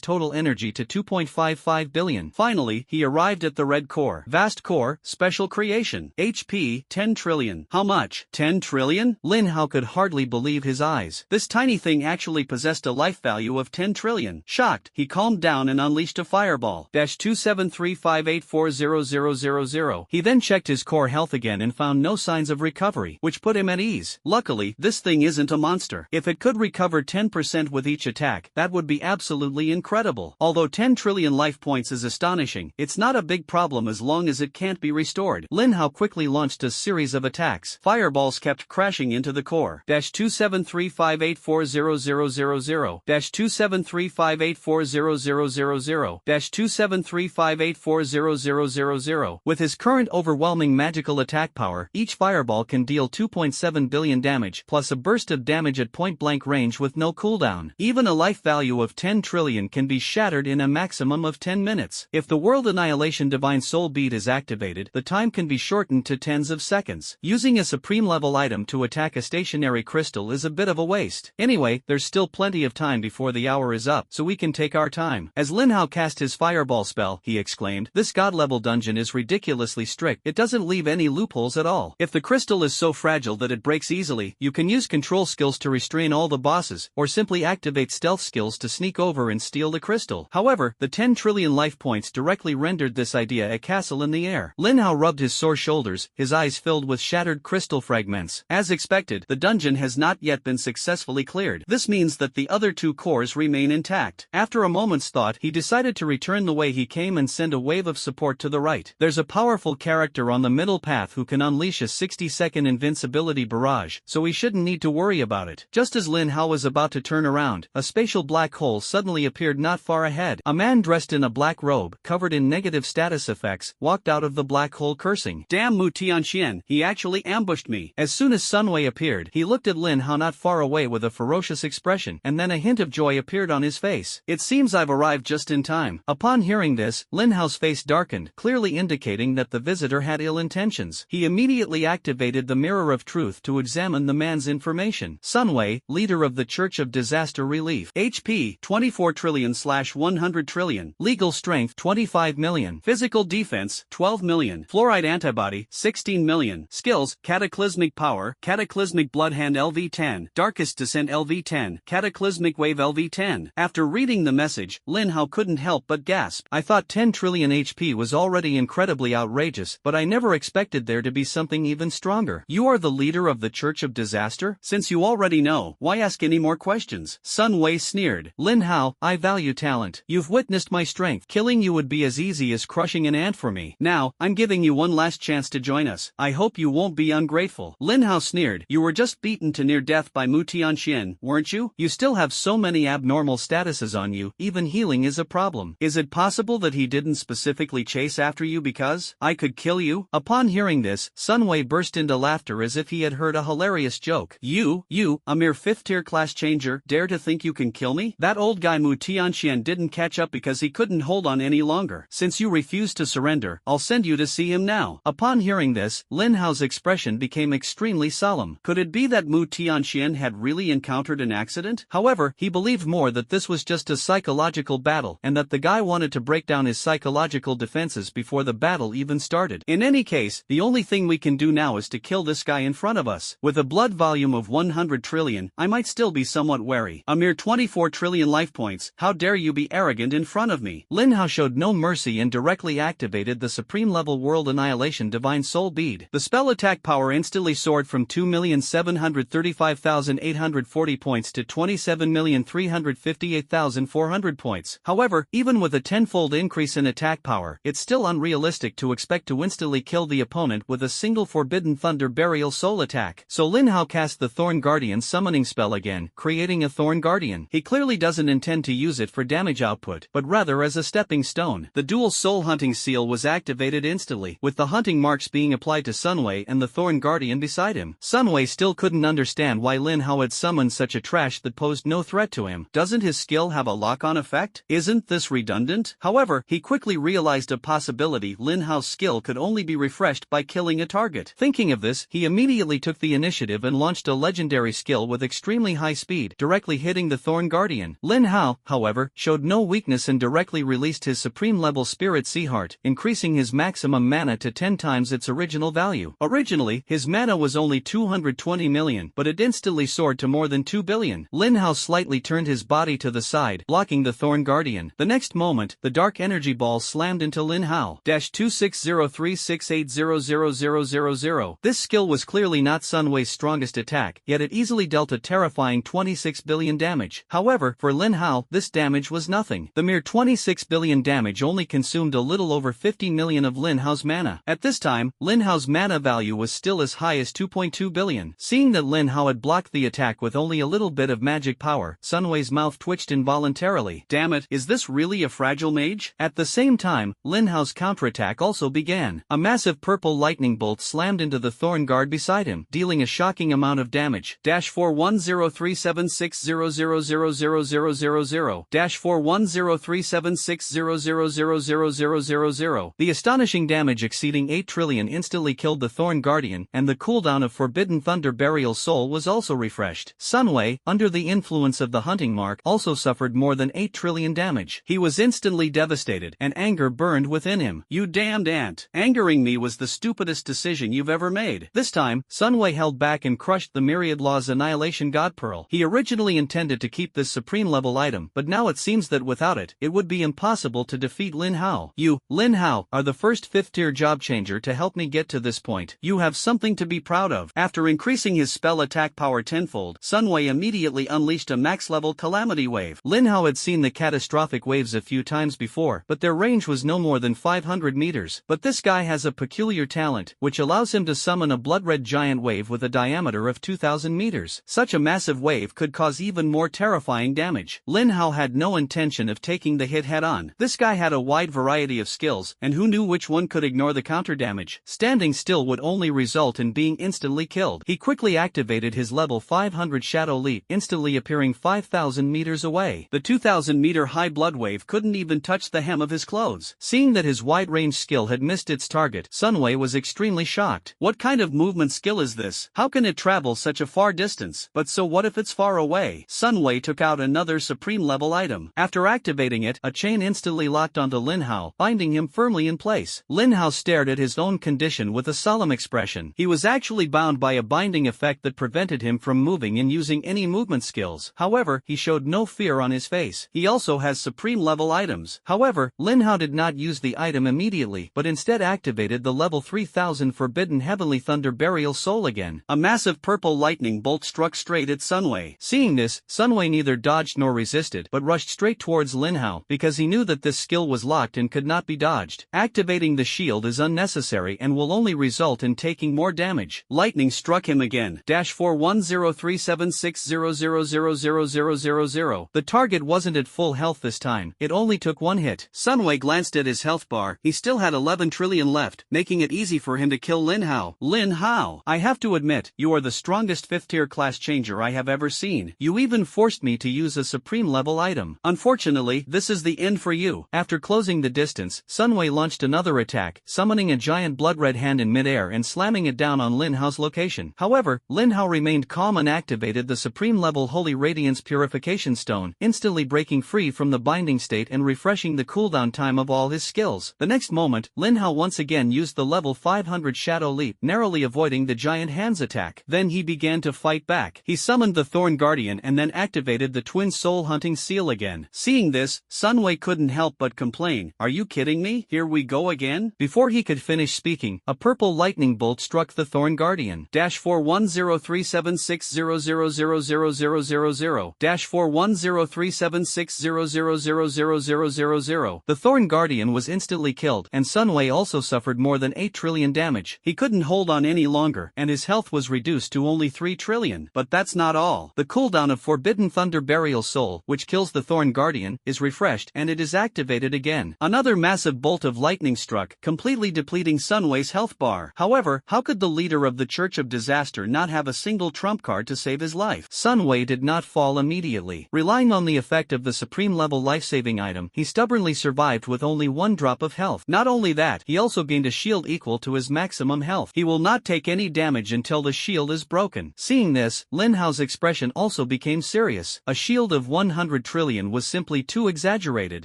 total energy to 2.55 billion. Finally, he arrived at the Red Core. Vast Core, Special Creation. HP, 10 trillion. How much? 10 trillion? Lin Hao could hardly believe his eyes. This tiny thing actually possessed a life value of 10 trillion. Shocked, he calmed down and unleashed a fireball. -273584000. He then checked his core health again and found no signs of recovery, which put him at ease. Luckily, this thing isn't a monster. If it could recover 10% with each attack, that would be absolutely incredible. Although 10 trillion life points is astonishing, it's not a big problem as long as it can't be restored. Lin Hao quickly launched a series of attacks. Fireballs kept crashing into the core. -273584000. -273584000. -273584000. With his current overwhelming magical attack power, each fireball can deal 2.7 billion damage, plus a burst of damage at point-blank range with no cooldown. Even a life value of 10 trillion can be shattered in a maximum of 10 minutes. If the World Annihilation Divine Soul Bead is activated, the time can be shortened to tens of seconds. Using a supreme level item to attack a stationary crystal is a bit of a waste. Anyway, there's still plenty of time before the hour is up, so we can take our time. As Lin Hao cast his fireball spell, he exclaimed, "This god-level dungeon is ridiculously strict. It doesn't leave any loopholes at all. If the crystal is so fragile that it breaks easily, you can use control skills to restrain all the bosses, or simply activate stealth skills to sneak over and steal the crystal." However, the 10 trillion life points directly rendered this idea a castle in the air. Lin Hao rubbed his sore shoulders, his eyes filled with shattered crystal fragments. As expected, the dungeon has not yet been successfully cleared. This means that the other two cores remain intact. After a moment's thought, he decided to return the way he came and send a wave of support to the right. There's a powerful character on the middle path who can unleash a 60-second invincibility barrage, so we shouldn't need to worry about it. Just as Lin Hao was about to turn around, a spatial black hole suddenly appeared not far ahead. A man dressed in a black robe, covered in negative status effects, walked out of the black hole cursing. "Damn Mu Tianxian, he actually ambushed me." As soon as Sunwei appeared, he looked at Lin Hao not far away with a ferocious expression, and then a hint of joy appeared on his face. "It seems I've arrived just in time." Upon hearing this, Lin Hao's face darkened, clearly indicating that the visitor had ill intentions. He immediately activated the Mirror of Truth to examine the man's information. Sunwei, leader of the Church of Disaster Relief. HP, 24 trillion/100 trillion. Legal strength, 25 million. Physical defense, 12 million. Fluoride antibody, 16 million. Skills, Cataclysmic Power, Cataclysmic Bloodhand LV10, Darkest Descent LV10, Cataclysmic Wave LV10. After reading the message, Lin Hao couldn't help but gasp. "I thought 10 trillion HP was already incredibly outrageous, but I never expected there to be something even stronger. You are the leader of the Church of Disaster? Since you already know, why ask any more questions?" Sun Wei sneered. "Lin Hao, I value talent. You've witnessed my strength. Killing you would be as easy as crushing an ant for me. Now, I'm giving you one last chance to join us. I hope you won't be ungrateful." Lin Hao sneered. "You were just beaten to near death by Mu Tianxian, weren't you? You still have so many abnormal statuses on you, even healing is a problem. Is it possible that he didn't specifically chase after you because I could kill you?" Upon hearing this, Sunwei burst into laughter as if he had heard a hilarious joke. You, a mere 5th-tier class changer, dare to think you can kill me? That old guy Mu Tianxian didn't catch up because he couldn't hold on any longer. Since you refuse to surrender, I'll send you to see him now." Upon hearing this, Lin Hao's expression became extremely solemn. Could it be that Mu Tianxian had really encountered an accident? However, he believed more that this was just a psychological battle, and that the guy wanted to break down his psychological defenses before the battle even started. In any case, the only thing we can do now is to kill this guy in front of us. With a blood volume of 100 trillion, I might still be somewhat wary. A mere 24 trillion life points, how dare you be arrogant in front of me? Lin Hao showed no mercy and directly activated the supreme level World Annihilation Divine Soul Bead. The spell attack power instantly soared from 2,735,840 points to 27,358,400 points. However, even with a tenfold increase in attack power, it's still unrealistic to expect to instantly kill the opponent with a single Forbidden Thunder Burial Soul attack. So Lin Hao cast the Thorn Guardian Guardian summoning spell again, creating a Thorn Guardian. He clearly doesn't intend to use it for damage output, but rather as a stepping stone. The dual soul hunting seal was activated instantly, with the hunting marks being applied to Sunway and the Thorn Guardian beside him. Sunway still couldn't understand why Lin Hao had summoned such a trash that posed no threat to him. Doesn't his skill have a lock-on effect? Isn't this redundant? However, he quickly realized a possibility: Lin Hao's skill could only be refreshed by killing a target. Thinking of this, he immediately took the initiative and launched a legendary skill with extremely high speed, directly hitting the Thorn Guardian. Lin Hao, however, showed no weakness and directly released his supreme level Spirit Sea Heart, increasing his maximum mana to 10 times its original value. Originally, his mana was only 220 million, but it instantly soared to more than 2 billion. Lin Hao slightly turned his body to the side, blocking the Thorn Guardian. The next moment, the dark energy ball slammed into Lin Hao. -260368000000. This skill was clearly not Sunway's strongest attack, yet it easily dealt a terrifying 26 billion damage. However, for Lin Hao, this damage was nothing. The mere 26 billion damage only consumed a little over 50 million of Lin Hao's mana. At this time, Lin Hao's mana value was still as high as 2.2 billion. Seeing that Lin Hao had blocked the attack with only a little bit of magic power, Sunway's mouth twitched involuntarily. Damn it, is this really a fragile mage? At the same time, Lin Hao's counterattack also began. A massive purple lightning bolt slammed into the Thorn Guard beside him, dealing a shocking amount of damage. -41037600000000 -41037600000000. The astonishing damage exceeding 8 trillion instantly killed the Thorn Guardian, and the cooldown of Forbidden Thunder Burial Soul was also refreshed. Sunway, under the influence of the hunting mark, also suffered more than 8 trillion damage. He was instantly devastated, and anger burned within him. You damned ant! Angering me was the stupidest decision you've ever made. This time, Sunway held back and crushed the Myriad Law's Annihilation God Pearl. He originally intended to keep this supreme level item, but now it seems that without it, it would be impossible to defeat Lin Hao. You, Lin Hao, are the first 5th tier job changer to help me get to this point. You have something to be proud of. After increasing his spell attack power tenfold, Sunway immediately unleashed a max level Calamity Wave. Lin Hao had seen the catastrophic waves a few times before, but their range was no more than 500 meters. But this guy has a peculiar talent, which allows him to summon a blood-red giant wave with a diameter of 2,000 meters. Such a massive wave could cause even more terrifying damage. Lin Hao had no intention of taking the hit head-on. This guy had a wide variety of skills, and who knew which one could ignore the counter damage? Standing still would only result in being instantly killed. He quickly activated his level 500 Shadow Leap, instantly appearing 5,000 meters away. The 2,000-meter high blood wave couldn't even touch the hem of his clothes. Seeing that his wide-range skill had missed its target, Sunway was extremely shocked. What kind of movement skill is this? How can it travel such a far distance? But so what if it's far away? Sunway took out another supreme level item. After activating it, a chain instantly locked onto Lin Hao, binding him firmly in place. Lin Hao stared at his own condition with a solemn expression. He was actually bound by a binding effect that prevented him from moving and using any movement skills. However, he showed no fear on his face. He also has supreme level items. However, Lin Hao did not use the item immediately, but instead activated the level 3000 Forbidden Heavenly Thunder Burial Soul again. A massive purple lightning bolt struck straight at Sunway. Seeing this, Sunway neither dodged nor resisted, but rushed straight towards Lin Hao, because he knew that this skill was locked and could not be dodged. Activating the shield is unnecessary and will only result in taking more damage. Lightning struck him again. -41037600000000. The target wasn't at full health this time. It only took one hit. Sunway glanced at his health bar. He still had 11 trillion left, making it easy for him to kill Lin Hao. Lin Hao, I have to admit, you are the strongest 5th tier class changer I have ever seen. You even forced me to use a supreme level item. Unfortunately, this is the end for you. After closing the distance, Sunway launched another attack, summoning a giant blood-red hand in midair and slamming it down on Lin Hao's location. However, Lin Hao remained calm and activated the supreme level Holy Radiance Purification Stone, instantly breaking free from the binding state and refreshing the cooldown time of all his skills. The next moment, Lin Hao once again used the level 500 Shadow Leap, narrowly avoiding the giant hand's attack. Then he began to fight back. He summoned the Thorn Guardian and then activated the Twin Soul Hunting Seal again. Seeing this, Sunway couldn't help but complain. Are you kidding me? Here we go again? Before he could finish speaking, a purple lightning bolt struck the Thorn Guardian. -41037600000000 -41037600000000. The Thorn Guardian was instantly killed, and Sunway also suffered more than 8 trillion damage. He couldn't hold on any longer, and his health was reduced to only 3 trillion. trillion. But that's not all. The cooldown of Forbidden Thunder Burial Soul, which kills the Thorn Guardian, is refreshed and it is activated again. Another massive bolt of lightning struck, completely depleting Sunway's health bar. However, how could the leader of the Church of Disaster not have a single trump card to save his life? Sunway did not fall immediately. Relying on the effect of the supreme level life-saving item, he stubbornly survived with only 1 drop of health. Not only that, he also gained a shield equal to his maximum health. He will not take any damage until the shield is broken. Seeing this, Lin Hao's expression also became serious. A shield of 100 trillion was simply too exaggerated.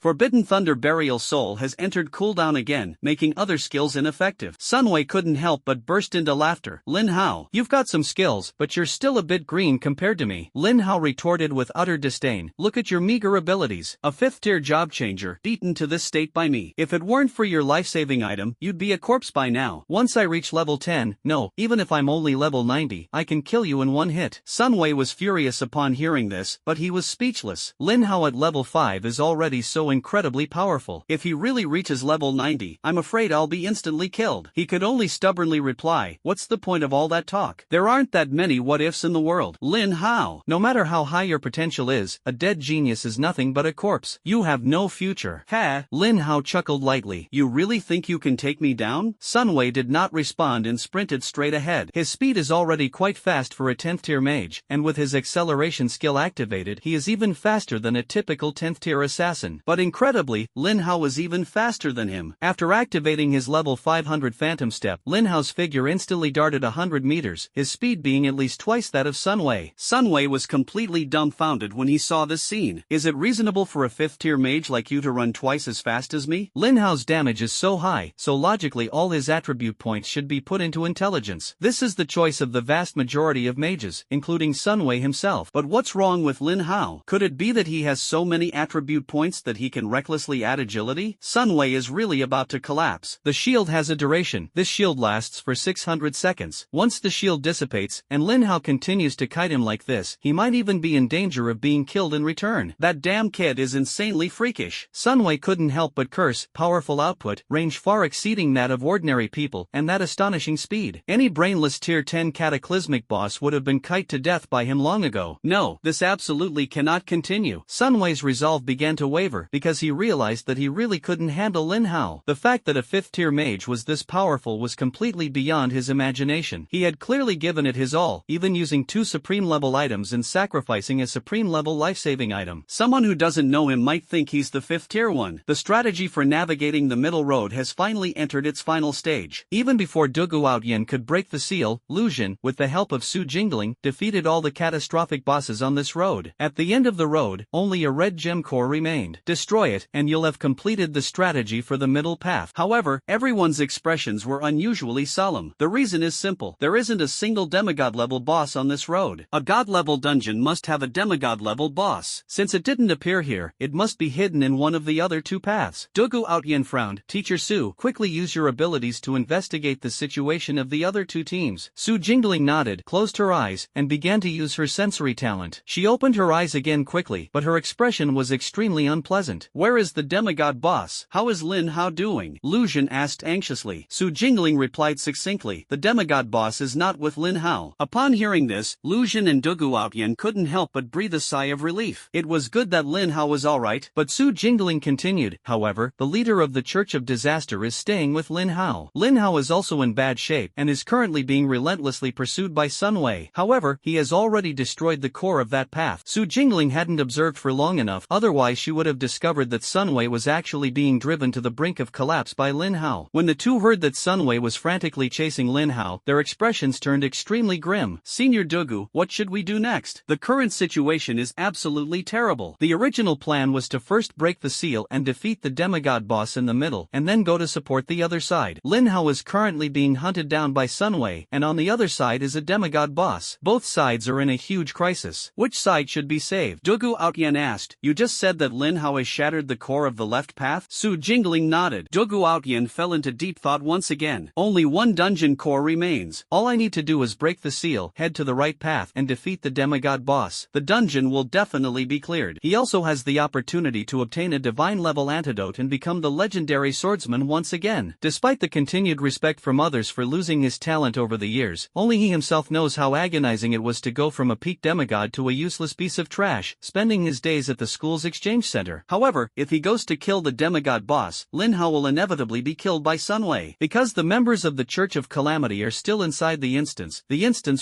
Forbidden Thunder Burial Soul has entered cooldown again, making other skills ineffective. Sunway couldn't help but burst into laughter. Lin Hao, you've got some skills, but you're still a bit green compared to me. Lin Hao retorted with utter disdain. Look at your meager abilities. A 5th-tier job changer, beaten to this state by me. If it weren't for your life-saving item, you'd be a corpse by now. Once I reach level 10, no, even if I'm only level 90, I can kill you in 1 hit. Sunway was furious upon hearing this, but he was speechless. Lin Hao at level 5 is already so incredibly powerful. If he really reaches level 90, I'm afraid I'll be instantly killed. He could only stubbornly reply, what's the point of all that talk? There aren't that many what-ifs in the world. Lin Hao, no matter how high your potential is, a dead genius is nothing but a corpse. You have no future. Ha! Lin Hao chuckled lightly. You really think you can take me down? Sunway did not respond and sprinted straight ahead. His speed is already quite fast for a 10th tier mage, and with his acceleration skill activated, he is even faster than a typical 10th tier assassin. But incredibly, Lin Hao was even faster than him. After activating his level 500 Phantom Step, Lin Hao's figure instantly darted 100 meters, his speed being at least twice that of Sunway. Sunway was completely dumbfounded when he saw this scene. Is it reasonable for a 5th tier mage like you to run twice as fast as me? Lin Hao's damage is so high, so logically all his attribute points should be put into intelligence. This is the choice of the vast majority of mages, including Sunway himself. But what's wrong with Lin Hao? Could it be that he has so many attribute points that he can recklessly add agility? Sunway is really about to collapse. The shield has a duration. This shield lasts for 600 seconds. Once the shield dissipates, and Lin Hao continues to kite him like this, he might even be in danger of being killed in return. That damn kid is insanely freakish. Sunway couldn't help but curse. Powerful output, range far exceeding that of ordinary people, and that astonishing speed. Any brainless tier 10 cataclysmic boss would have been kite to death by him long ago. No, this absolutely cannot continue. Sunway's resolve began to waver because he realized that he really couldn't handle Lin Hao. The fact that a 5th tier mage was this powerful was completely beyond his imagination. He had clearly given it his all, even using 2 supreme level items and sacrificing a supreme level life-saving item. Someone who doesn't know him might think he's the 5th tier one. The strategy for navigating the middle road has finally entered its final stage. Even before Dugu Outyen could break the seal, Lu Jin, with the help of Su Jingling, defeated all the catastrophic bosses on this road. At the end of the road, only a red gem core remained. Destroy it, and you'll have completed the strategy for the middle path. However, everyone's expressions were unusually solemn. The reason is simple. There isn't a single demigod-level boss on this road. A god-level dungeon must have a demigod-level boss. Since it didn't appear here, it must be hidden in one of the other 2 paths. Dugu Outyen frowned. Teacher Su, quickly use your abilities to investigate the situation of the other 2 teams. Su Jingling nodded, closed her eyes, and began to use her sensory talent. She opened her eyes again quickly, but her expression was extremely unpleasant. Where is the demigod boss? How is Lin Hao doing? Lu Jin asked anxiously. Su Jingling replied succinctly. The demigod boss is not with Lin Hao. Upon hearing this, Lu Jin and Dugu Outyen couldn't help but breathe a sigh of relief. It was good that Lin Hao was alright, but Su Jingling continued. However, the leader of the Church of Disaster is staying with Lin Hao. Lin Hao is also in bad shape and is currently being relentlessly pursued by Sunway. However, he has already destroyed the core of that path. Su Jingling hadn't observed for long enough, otherwise she would have discovered that Sunway was actually being driven to the brink of collapse by Lin Hao. When the 2 heard that Sunway was frantically chasing Lin Hao, their expressions turned extremely grim. Senior Dugu, what should we do next? The current situation is absolutely terrible. The original plan was to first break the seal and defeat the demigod boss in the middle, and then go to support the other side. Lin Hao is currently being hunted down by Sunway, and on the other side is a demigod boss. Both sides are in a huge crisis. Which side should be saved? Dugu Outyen asked. You just said that Lin Hao has shattered the core of the left path? Su Jingling nodded. Dugu Outyen fell into deep thought once again. Only 1 dungeon core remains. All I need to do is break the seal, head to the right path, and defeat the demigod boss. The dungeon will definitely be cleared. He also has the opportunity to obtain a divine level antidote and become the legendary swordsman once again. Despite the continued respect from others for losing his talent over the years, only he himself knows how agonizing it was to go from a peak demigod to a useless piece of trash, spending his days at the school's exchange center. However, if he goes to kill the demigod boss, Lin Hao will inevitably be killed by Sunwei. Because the members of the Church of Calamity are still inside the instance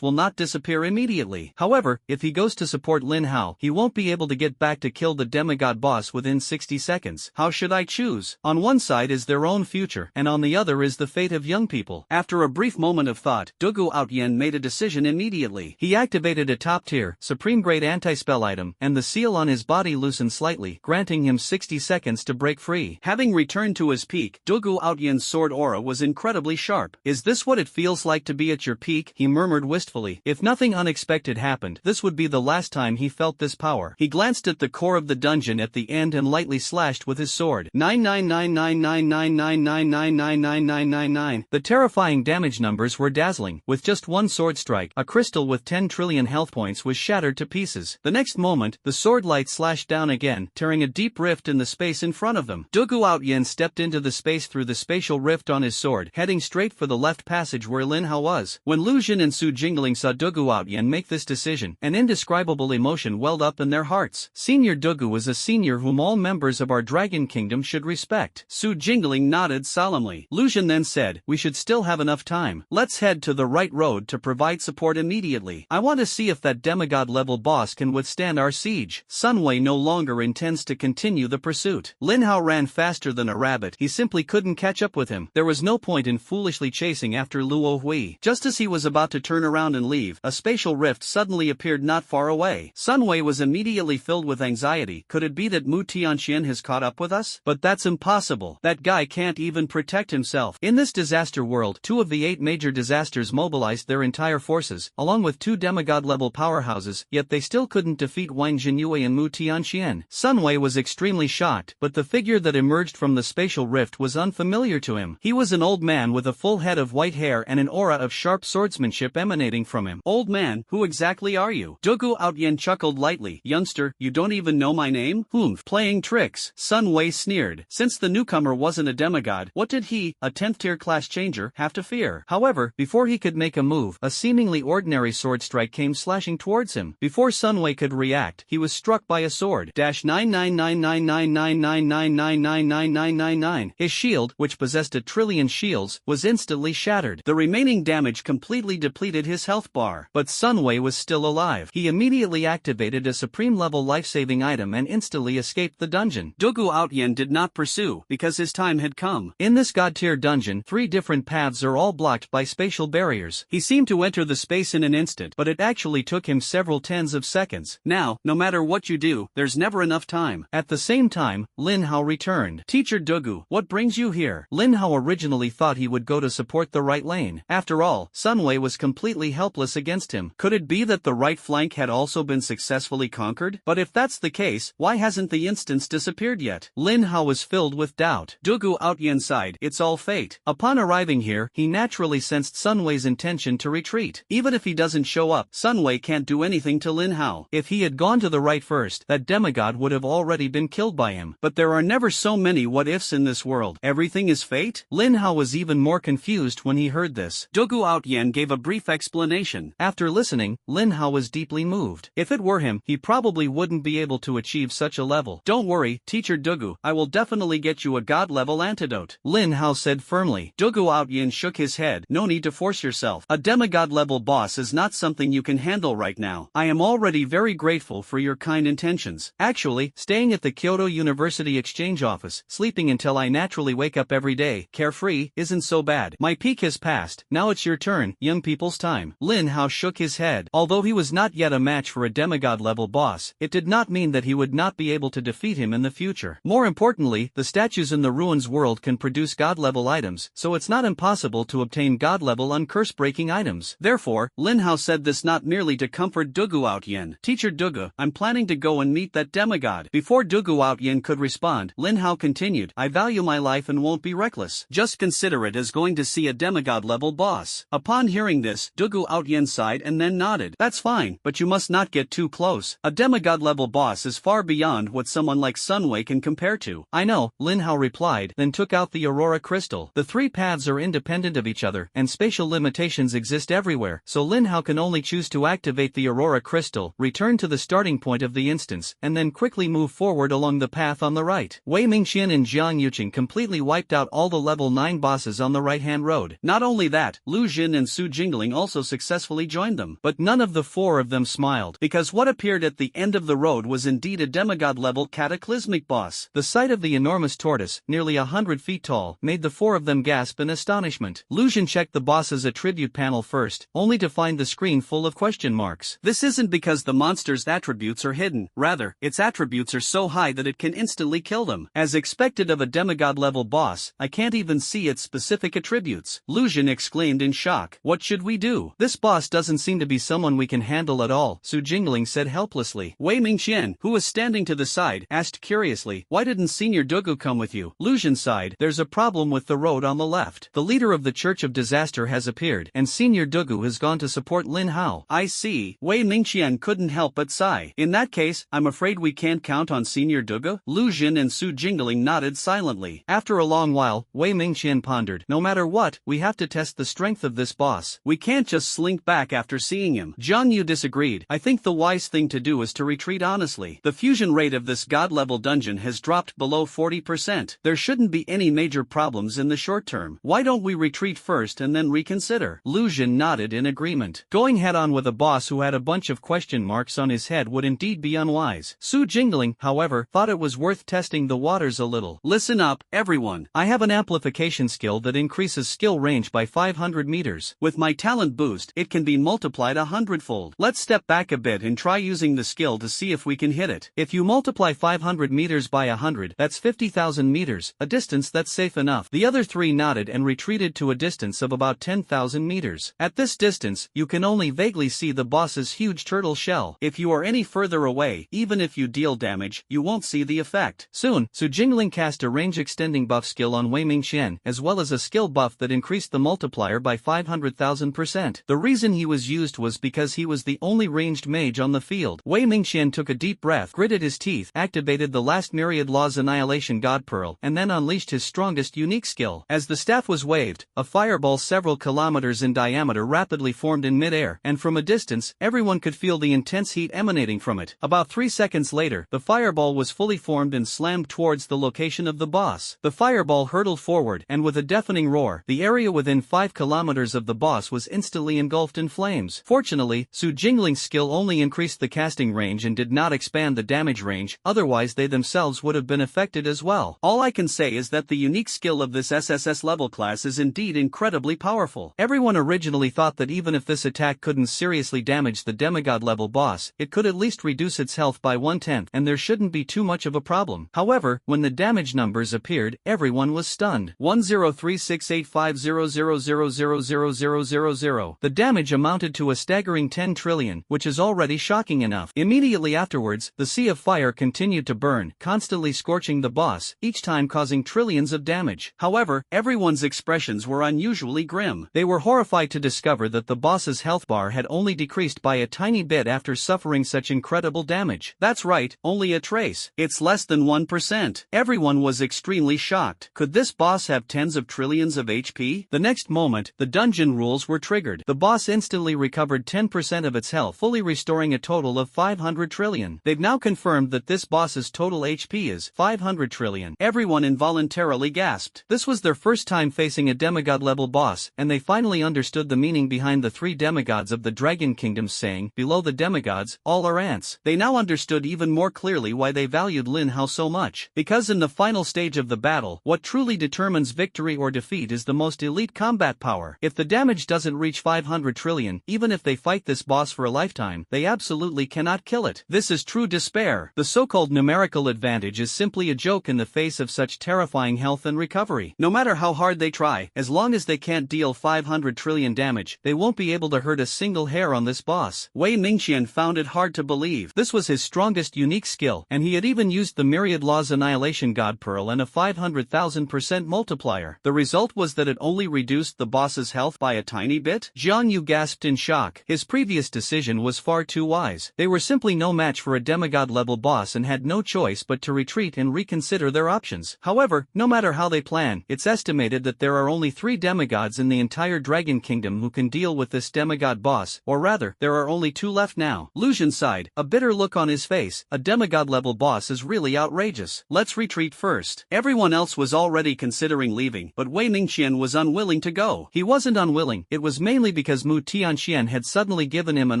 will not disappear immediately. However, if he goes to support Lin Hao, he won't be able to get back to kill the demigod boss within 60 seconds. How should I choose? On one side is their own future, and on the other is the fate of young people. After a brief moment of thought, Dugu Outyen made a decision immediately. He activated a top-tier, supreme-grade anti-spell item, and the seal on his body loosened slightly, granting him 60 seconds to break free. Having returned to his peak, Dugu Outyen's sword aura was incredibly sharp. Is this what it feels like to be at your peak? He murmured wistfully. If nothing unexpected happened, this would be the last time he felt this power. He glanced at the core of the dungeon at the end and lightly slashed with his sword. 9999999999999. The terrifying damage numbers were dazzling. With just one sword strike, a crystal with 10 trillion health points was shattered to pieces. The next moment, the sword light slashed down again, tearing a deep rift in the space in front of them. Dugu Outyen stepped into the space through the spatial rift on his sword, heading straight for the left passage where Lin Hao was. When Lu Jin and Su Jingling saw Dugu Outyen make this decision, an indescribable emotion welled up in their hearts. Senior Dugu was a senior whom all members of our Dragon Kingdom should respect. Su Jingling nodded solemnly. Lu Jin then said, "We should still have enough time. Let's head to the right road to provide support immediately. I want to see if that demigod-level boss can withstand our siege." Sunwei no longer intends to continue the pursuit. Lin Hao ran faster than a rabbit. He simply couldn't catch up with him. There was no point in foolishly chasing after Luo Hui. Just as he was about to turn around and leave, a spatial rift suddenly appeared not far away. Sunwei was immediately filled with anxiety. Could it be that Mu Tianxian has caught up with us? But that's impossible. That guy can't even protect himself. In this disaster world, 2 of the 8 major disasters mobilized their entire forces, along with 2 demigod-level powerhouses, yet they still couldn't defeat Wang Jinyue and Mu Tianxian. Sunwei was extremely shocked, but the figure that emerged from the spatial rift was unfamiliar to him. He was an old man with a full head of white hair and an aura of sharp swordsmanship emanating from him. "Old man, who exactly are you?" Dugu Outyen chuckled lightly. "Youngster, you don't even know my name? Humph, playing tricks." Sunwei sneered. Since the newcomer wasn't a demigod, what did he, a 10th tier class changer, have to fear? However, before he could make a move, a seemingly ordinary sword strike came slashing towards him. Before Sunwei could react, he was struck by a sword. 9999999999999. His shield, which possessed 1,000,000,000,000 shields, was instantly shattered. The remaining damage completely depleted his health bar. But Sunwei was still alive. He immediately activated a supreme-level life-saving item and instantly escaped the dungeon. Dugu Outyen did not pursue, because his time had come. In this god-tier dungeon, 3 different paths are all blocked by spatial barriers. He seemed to enter the space in an instant, but it actually took him several tens of seconds. Now, no matter what you do, there's never enough time. At the same time, Lin Hao returned. "Teacher Dugu, what brings you here?" Lin Hao originally thought he would go to support the right lane. After all, Sunwei was completely helpless against him. Could it be that the right flank had also been successfully conquered? But if that's the case, why hasn't the instance disappeared yet? Lin Hao was filled with doubt. Dugu Outyen sighed. It's all fate. Upon arriving here, he naturally sensed Sunwei's intention to retreat. Even if he doesn't show up, Sunwei can't do anything to Lin Hao. If he had gone to the right first, that demigod would have already been killed by him. But there are never so many what-ifs in this world. Everything is fate? Lin Hao was even more confused when he heard this. Dugu Outyen gave a brief explanation. After listening, Lin Hao was deeply moved. If it were him, he probably wouldn't be able to achieve such a level. "Don't worry, Teacher Dugu, I will definitely get you a god-level antidote," Lin Hao said firmly. Dugu Outyen shook his head. "No need to force yourself. A demigod-level boss is not something you can handle right now. I am already very grateful for your kind intentions. Actually, staying at the Kyoto University Exchange office, sleeping until I naturally wake up every day, carefree, isn't so bad. My peak has passed, now it's your turn, young people's time." Lin Hao shook his head. Although he was not yet a match for a demigod-level boss, it did not mean that he would not be able to defeat him in the future. More importantly, the statues in the ruins world can produce god-level items, so it's not impossible to obtain god-level uncurse-breaking items. Therefore, Lin Hao said this not merely to comfort Dugu Outyen. "Teacher Dugu, I'm planning to go and meet that demigod." Before Dugu Outyen could respond, Lin Hao continued, "I value my life and won't be reckless. Just consider it as going to see a demigod-level boss." Upon hearing this, Dugu Outyen sighed and then nodded. "That's fine, but you must not get too close. A demigod-level boss is far beyond what someone like Sunwei can compare to." "I know," Lin Hao replied, then took out the Aurora Crystal. The 3 paths are independent of each other, and spatial limitations exist everywhere, so Lin Hao can only choose to activate the Aurora Crystal, return to the starting point of the instance, and then quickly move forward along the path on the right. Wei Mingqian and Jiang Yuqing completely wiped out all the level 9 bosses on the right-hand road. Not only that, Lu Jin and Su Jingling also successfully joined them. But none of the 4 of them smiled, because what appeared at the end of the road was indeed a demigod-level cataclysmic boss. The sight of the enormous tortoise, nearly 100 feet tall, made the 4 of them gasp in astonishment. Lu Jin checked the boss's attribute panel first, only to find the screen full of question marks. This isn't because the monster's attributes are hidden, rather, its attributes are so high that it can instantly kill them. As expected of a demigod-level boss, I can't even see its specific attributes. Lu Jin exclaimed in shock. What should we do? This boss doesn't seem to be someone we can handle at all, Su Jingling said helplessly. Wei Mingqian, who was standing to the side, asked curiously, why didn't Senior Dugu come with you? Lu Jin sighed. There's a problem with the road on the left. The leader of the Church of Disaster has appeared, and Senior Dugu has gone to support Lin Hao. I see. Wei Mingqian couldn't help but sigh. In that case, I'm afraid we can't count on Senior Dugu? Lu Jin and Su Jingling nodded silently. After a long while, Wei Mingqian pondered. No matter what, we have to test the strength of this boss. We can't just slink back after seeing him. Zhang Yu disagreed. I think the wise thing to do is to retreat honestly. The fusion rate of this god-level dungeon has dropped below 40%. There shouldn't be any major problems in the short term. Why don't we retreat first and then reconsider? Lu Jin nodded in agreement. Going head-on with a boss who had a bunch of question marks on his head would indeed be unwise. Su Jingling, however, thought it was worth testing the waters a little. Listen up, everyone. I have an amplification skill that increases skill range by 500 meters. With my talent boost, it can be multiplied 100-fold. Let's step back a bit and try using the skill to see if we can hit it. If you multiply 500 meters by 100, that's 50,000 meters, a distance that's safe enough. The other 3 nodded and retreated to a distance of about 10,000 meters. At this distance, you can only vaguely see the boss's huge turtle shell. If you are any further away, even if you deal damage, you won't see the effect. Soon, Su Jingling cast a range-extending buff skill on Wei Mingqian, as well as a skill buff that increased the multiplier by 500,000%. The reason he was used was because he was the only ranged mage on the field. Wei Mingqian took a deep breath, gritted his teeth, activated the last Myriad Law's Annihilation God Pearl, and then unleashed his strongest unique skill. As the staff was waved, a fireball several kilometers in diameter rapidly formed in mid-air, and from a distance, everyone could feel the intense heat emanating from it. About 3 seconds later, the fireball was fully formed and slammed towards the location of the boss. The fireball hurtled forward, and with a deafening roar, the area within 5 kilometers of the boss was instantly engulfed in flames. Fortunately, Su Jingling's skill only increased the casting range and did not expand the damage range, otherwise they themselves would have been affected as well. All I can say is that the unique skill of this SSS level class is indeed incredibly powerful. Everyone originally thought that even if this attack couldn't seriously damage the demigod level boss, it could at least reduce its health by 1/10, and there shouldn't be too much of a problem. However, when the damage numbers appeared, everyone was stunned. 10368500000000. The damage amounted to a staggering 10 trillion, which is already shocking enough. Immediately afterwards, the sea of fire continued to burn, constantly scorching the boss, each time causing trillions of damage. However, everyone's expressions were unusually grim. They were horrified to discover that the boss's health bar had only decreased by a tiny bit after suffering such incredible damage. That's right, only a trace. It's less than 1%. Everyone was extremely shocked. Could this boss have tens of trillions of HP? The next moment, the dungeon rules were triggered. The boss instantly recovered 10% of its health, fully restoring a total of 500 trillion. They've now confirmed that this boss's total HP is 500 trillion. Everyone involuntarily gasped. This was their first time facing a demigod-level boss, and they finally understood the meaning behind the 3 demigods of the Dragon Kingdom saying, "Below the demigods, all are ants." They now understood even more clearly why they valued Lin Hao so much. Because in the final stage of the battle, what truly determines victory or defeat is the most elite combat power. If the damage doesn't reach 500 trillion, even if they fight this boss for a lifetime, they absolutely cannot kill it. This is true despair. The so-called numerical advantage is simply a joke in the face of such terrifying health and recovery. No matter how hard they try, as long as they can't deal 500 trillion damage, they won't be able to hurt a single hair on this boss. Wei Mingqian found it hard to believe. This was his strongest unique skill, and he had even used the Myriad Law's Annihilation God Pearl and a 500,000% multiplier. The result was that it only reduced the boss's health by a tiny bit? Jiang Yu gasped in shock. His previous decision was far too wise. They were simply no match for a demigod-level boss and had no choice but to retreat and reconsider their options. However, no matter how they plan, it's estimated that there are only 3 demigods in the entire Dragon Kingdom who can deal with this demigod boss, or rather, there are only 2 left now. Lucian sighed, a bitter look on his face. A demigod-level boss is really outrageous. Let's retreat first. Everyone else was already considering leaving, but Wei Mingqian was unwilling to go. He wasn't unwilling, it was mainly because Mu Tianxian had suddenly given him an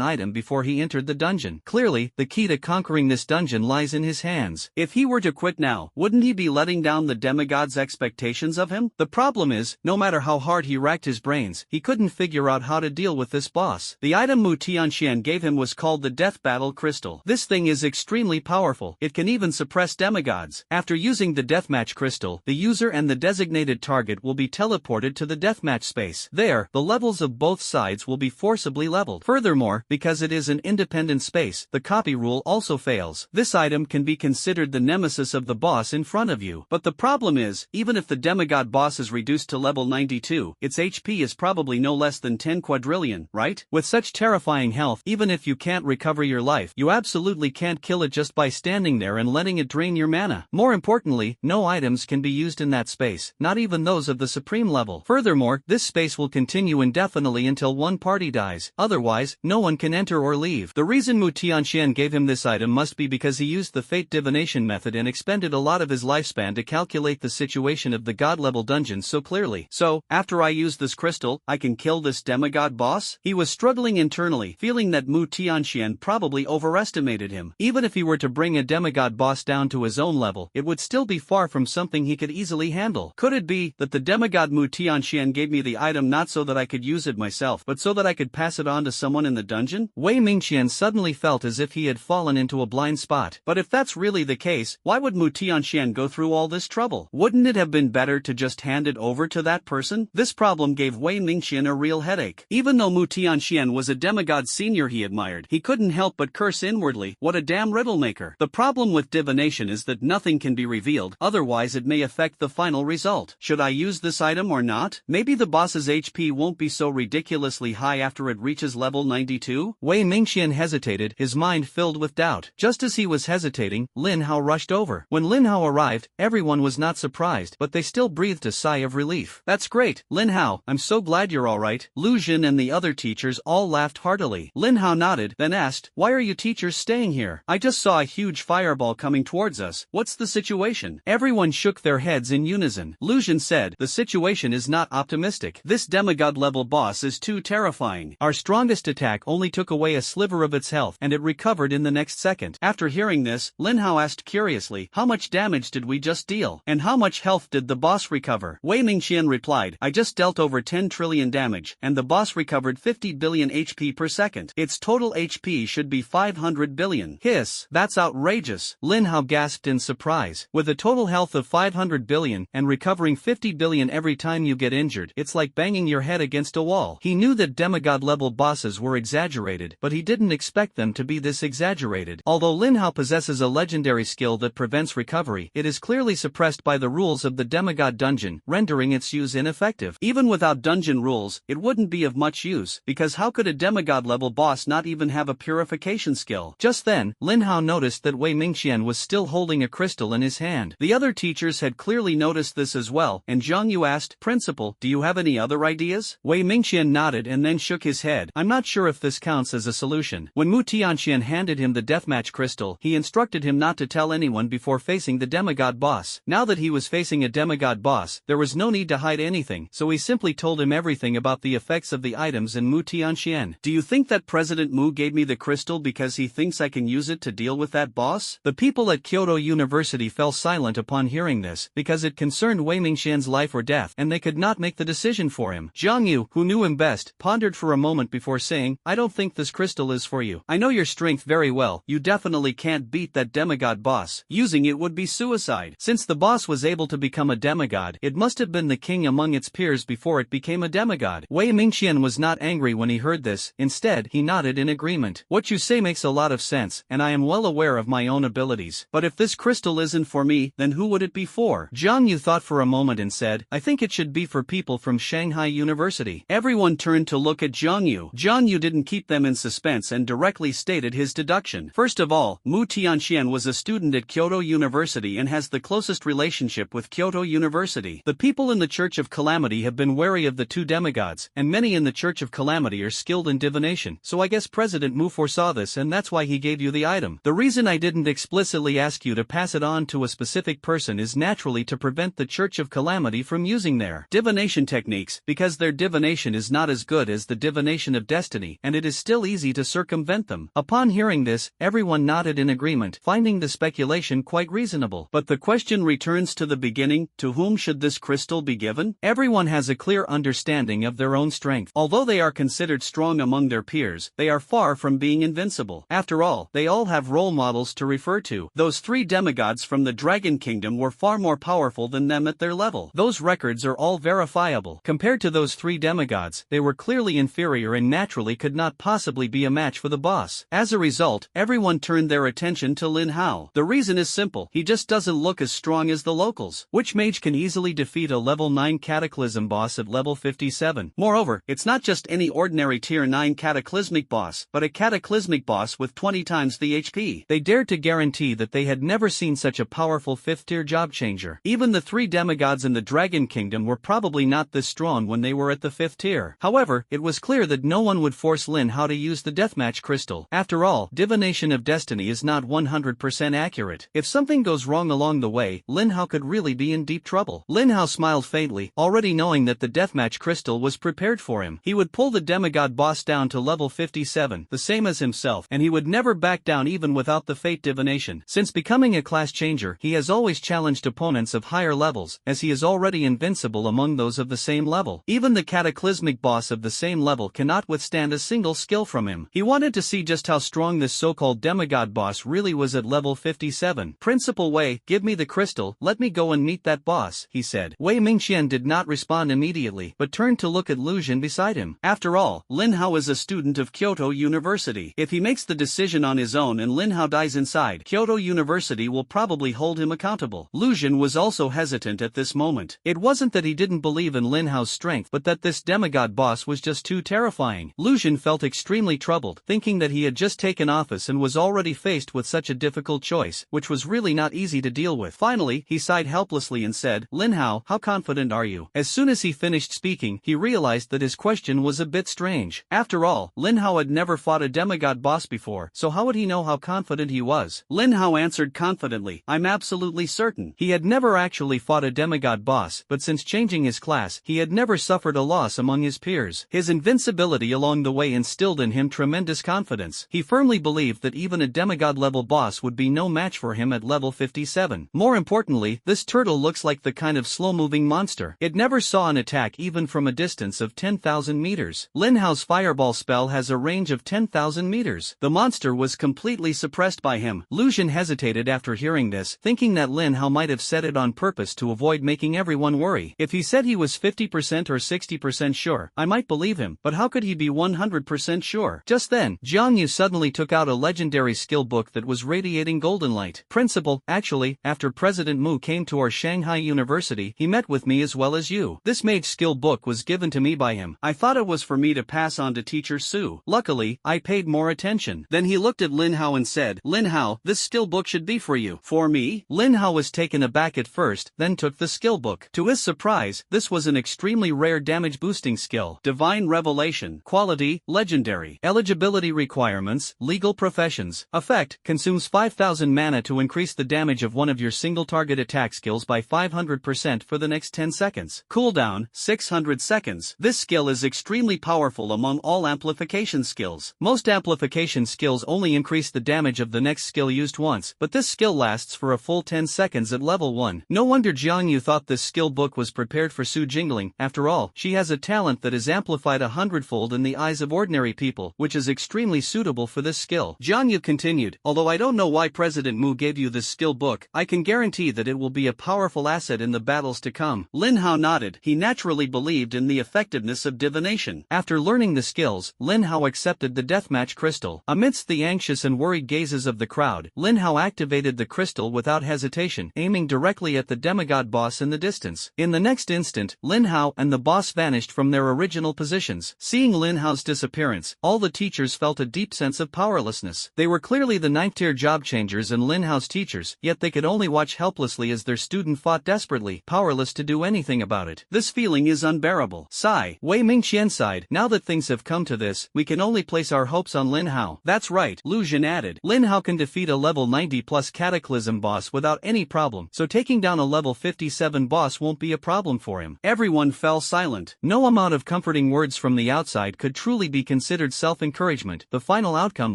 item before he entered the dungeon. Clearly, the key to conquering this dungeon lies in his hands. If he were to quit now, wouldn't he be letting down the demigod's expectations of him? The problem is, no matter how hard he racked his brains, he couldn't figure out how to deal with this boss. The item Mu Tianxian gave him was called the Death Battle Crystal. This thing is extremely powerful. It can even suppress demigods. After using the Deathmatch Crystal, the user and the designated target will be teleported to the deathmatch space. There, the levels of both sides will be forcibly leveled. Furthermore, because it is an independent space, the copy rule also fails. This item can be considered the nemesis of the boss in front of you. But the problem is, even if the demigod boss is reduced to level 92, its HP is probably no less than 10 quadrillion, right? With such terrifying health, even if you can't recover your life, you absolutely can't kill it just by standing there and letting it drain your mana. More importantly, no items can be used in that space, not even those of the supreme level. Furthermore, this space will continue indefinitely until one party dies. Otherwise, no one can enter or leave. The reason Mu Tianxian gave him this item must be because he used the fate divination method and expended a lot of his lifespan to calculate the situation of the god-level dungeons so clearly. So, after I use this crystal, I can kill this demigod boss? He was struggling internally, feeling that Mu Tianxian probably overestimated him. Even if he were to bring a demigod boss down to his own level, it would still be far from something he could easily handle. Could it be that the demigod Mu Tianxian gave me the item not so that I could use it myself, but so that I could pass it on to someone in the dungeon? Wei Mingqian suddenly felt as if he had fallen into a blind spot. But if that's really the case, why would Mu Tianxian go through all this trouble? Wouldn't it have been better to just hand it over to that person? This problem gave Wei Mingqian a real headache. Even though Mu Tianxian was a demigod senior he admired, he couldn't help but curse inwardly, what a damn riddle maker. The problem with divination is that nothing can be revealed, otherwise it may affect the final result. Should I use this item or not? Maybe the boss's HP won't be so ridiculously high after it reaches level 92? Wei Mingqian hesitated, his mind filled with doubt. Just as he was hesitating, Lin Hao rushed over. When Lin Hao arrived, everyone was not surprised, but they still breathed a sigh of relief. That's great, Lin Hao, I'm so glad you're alright. Lu Jin and the other teachers all laughed heartily. Lin Hao nodded, then asked, why are you teachers staying here? I just saw a huge fireball coming towards us. What's the situation? Everyone shook their heads in unison. Lu Jin said, the situation is not optimistic. This demigod-level boss is too terrifying. Our strongest attack only took away a sliver of its health, and it recovered in the next second. After hearing this, Lin Hao asked curiously, how much damage did we just deal? And how much health did the boss recover? Wei Mingqian replied, I just dealt over 10 trillion damage, and the boss recovered 50 billion HP per second. Its total HP should be 500 billion. Hiss, that's outrageous. Lin Hao gasped in surprise. With a total health of 500 billion, and recovering 50 billion every time you get injured, it's like banging your head against a wall. He knew that demigod-level bosses were exaggerated, but he didn't expect them to be this exaggerated. Although Lin Hao possesses a legendary skill that prevents recovery, it is clearly suppressed by the rules of the demigod dungeon, rendering its use ineffective. Even without dungeon rules, it wouldn't be of much use, because how could a demigod-level boss not even have a purification skill? Just then, Lin Hao noticed that Wei Mingqian was still holding a crystal in his hand. The other teachers had clearly noticed this as well, and Zhang Yu asked, Principal, do you have any other ideas? Wei Mingqian nodded and then shook his head. I'm not sure if this counts as a solution. When Mu Tianxian handed him the deathmatch crystal, he instructed him not to tell anyone before facing the demigod boss. Now that he was facing a demigod boss, there was no need to hide anything, so he simply told him everything about the effects of the items in Mu Tianxian. Do you think that President Mu gave me the crystal because he thinks I can use it to deal with that boss? The people at Kyoto University fell silent upon hearing this, because it concerned Wei Mingqian's life or death, and they could not make the decision for him. Zhang Yu, who knew him best, pondered for a moment before saying, I don't think this crystal is for you. I know your strength very well, you definitely can't beat that demigod boss. Using it would be suicide. Since the boss was able to become a demigod, it must have been the king among its peers before it became a demigod. Wei Mingqian was not angry when he heard this, instead, he nodded in agreement. What you say makes a lot of sense, and I am well aware of my own abilities. But if this crystal isn't for me, then who would it be for? Zhang Yu thought for a moment and said, I think it should be for people from Shanghai University. Everyone turned to look at Zhang Yu. Zhang Yu didn't keep them in suspense and directly stated his deduction. First of all, Mu Tianxian was a student at Kyoto University and has the closest relationship with Kyoto University. The people in the Church of Calamity have been wary of the two demigods, and many in the Church of Calamity are skilled in divination, so I guess President Mu foresaw this and that's why he gave you the item. The reason I didn't explicitly ask you to pass it on to a specific person is naturally to prevent the Church of Calamity from using their divination techniques, because their divination is not as good as the divination of destiny and it is still easy to circumvent them. Upon hearing this, everyone nodded in agreement, finding the speculation quite reasonable. But the question returns to the beginning, to whom should this crystal be given? Everyone has a clear understanding of their own strength. Although they are considered strong among their peers, they are far from being invincible. After all, they all have role models to refer to. Those 3 demigods from the Dragon Kingdom were far more powerful than them at their level. Those records are all verifiable. Compared to those 3 demigods, they were clearly inferior and naturally could not possibly be a match for the boss. As a result, everyone turned their attention to Lin Hao. The reason is simple, he just doesn't look as strong as the locals. Which mage can easily defeat a level 9 Cataclysm boss at level 57? Moreover, it's not just any ordinary tier 9 Cataclysmic boss, but a Cataclysmic boss with 20 times the HP. They dared to guarantee that they had never seen such a powerful 5th tier job changer. Even the 3 demigods in the Dragon Kingdom were probably not this strong when they were at the 5th tier. However, it was clear that no one would force Lin Hao to use the deathmatch crystal. After all, divination of destiny is not 100% accurate. If something goes wrong along the way, Lin Hao could really be in deep trouble. Lin Hao smiled faintly, already knowing that the deathmatch crystal was prepared for him. He would pull the demigod boss down to level 57, the same as himself, and he would never back down even without the fate divination. Since becoming a class changer, he has always challenged opponents of higher levels, as he is already invincible among those of the same level. Even the cataclysmic boss of the same level cannot withstand a single skill from him. He wanted to see just how strong this so-called demigod boss really was at level 57. Principal Wei, give me the crystal, let me go and meet that boss, he said. Wei Mingqian did not respond immediately, but turned to look at Lu Jin beside him. After all, Lin Hao is a student of Kyoto University. If he makes the decision on his own and Lin Hao dies inside, Kyoto University will probably hold him accountable. Lu Jin was also hesitant at this moment. It wasn't that he didn't believe in Lin Hao's strength, but that this demigod boss was just too terrifying. Lu Jin felt extremely troubled, thinking that he had just taken office and was already faced with such a difficult choice, which was really not easy to deal with. Finally, he sighed helplessly and said, Lin Hao, how confident are you? As soon as he finished speaking, he realized that his question was a bit strange. After all, Lin Hao had never fought a demigod boss before, so how would he know how confident he was? Lin Hao answered confidently, I'm absolutely certain. He had never actually fought a demigod boss, but since changing his class, he had never suffered a loss among his peers. His invincibility along the way instilled in him tremendous confidence. He firmly believed that even a demigod-level boss would be no match for him at level 57. More importantly, this turtle looks like the kind of slow-moving monster. It never saw an attack even from a distance of 10,000 meters. Lin Hao's fireball spell has a range of 10,000 meters. The monster was completely suppressed by him. Lu Jin hesitated after hearing this, thinking that Lin Hao might have said it on purpose to avoid making everyone worry. If he said he was 50% or 60% sure, I might believe him, but how could he be 100% sure? Just then, Jiang Yu suddenly took out a legendary skill book that was radiating golden light. Principal, actually, after President Mu came to our Shanghai University, he met with me as well as you. This mage skill book was given to me by him. I thought it was for me to pass on to teacher Su. Luckily, I paid more attention. Then he looked at Lin Hao and said, Lin Hao, this skill book should be for you. For me? Lin Hao was taken aback at first, then took the skill book. To his surprise, this was an extremely rare damage boosting skill. Divine Revelation. Quality, legendary. Eligibility requirements, legal professions. Effect, consumes 5,000 mana to increase the damage of one of your single target attack skills by 500% for the next 10 seconds. Cooldown, 600 seconds. This skill is extremely powerful among all amplification skills. Most amplification skills only increase the damage of the next skill used once, but this skill lasts for a full 10 seconds at level 1. No wonder Jiang Yu thought this skill book was prepared for Su Jingling. After all, she has a talent that is amplified 100-fold in the eyes of ordinary people, which is extremely suitable for this skill. Jiang Yu continued, although I don't know why President Mu gave you this skill book, I can guarantee that it will be a powerful asset in the battles to come. Lin Hao nodded. He naturally believed in the effectiveness of divination. After learning the skills, Lin Hao accepted the deathmatch crystal. Amidst the anxious and worried gazes of the crowd, Lin Hao activated the crystal without hesitation, aiming directly at the demigod boss in the distance. In the next instant, Lin Hao and the boss vanished from their original positions. Seeing Lin Hao's disappearance, all the teachers felt a deep sense of powerlessness. They were clearly the 9th-tier job changers and Lin Hao's teachers, yet they could only watch helplessly as their student fought desperately, powerless to do anything about it. This feeling is unbearable. Sigh. Wei Mingqian Qian sighed. Now that things have come to this, we can only place our hopes on Lin Hao. That's right, Lu Jin added. Lin Hao can defeat a level 90 plus Cataclysm boss without any problem, so taking down a level 57 boss won't be a problem for him. Everyone fell silent. No amount of comforting words from the outside could truly be considered self-encouragement. The final outcome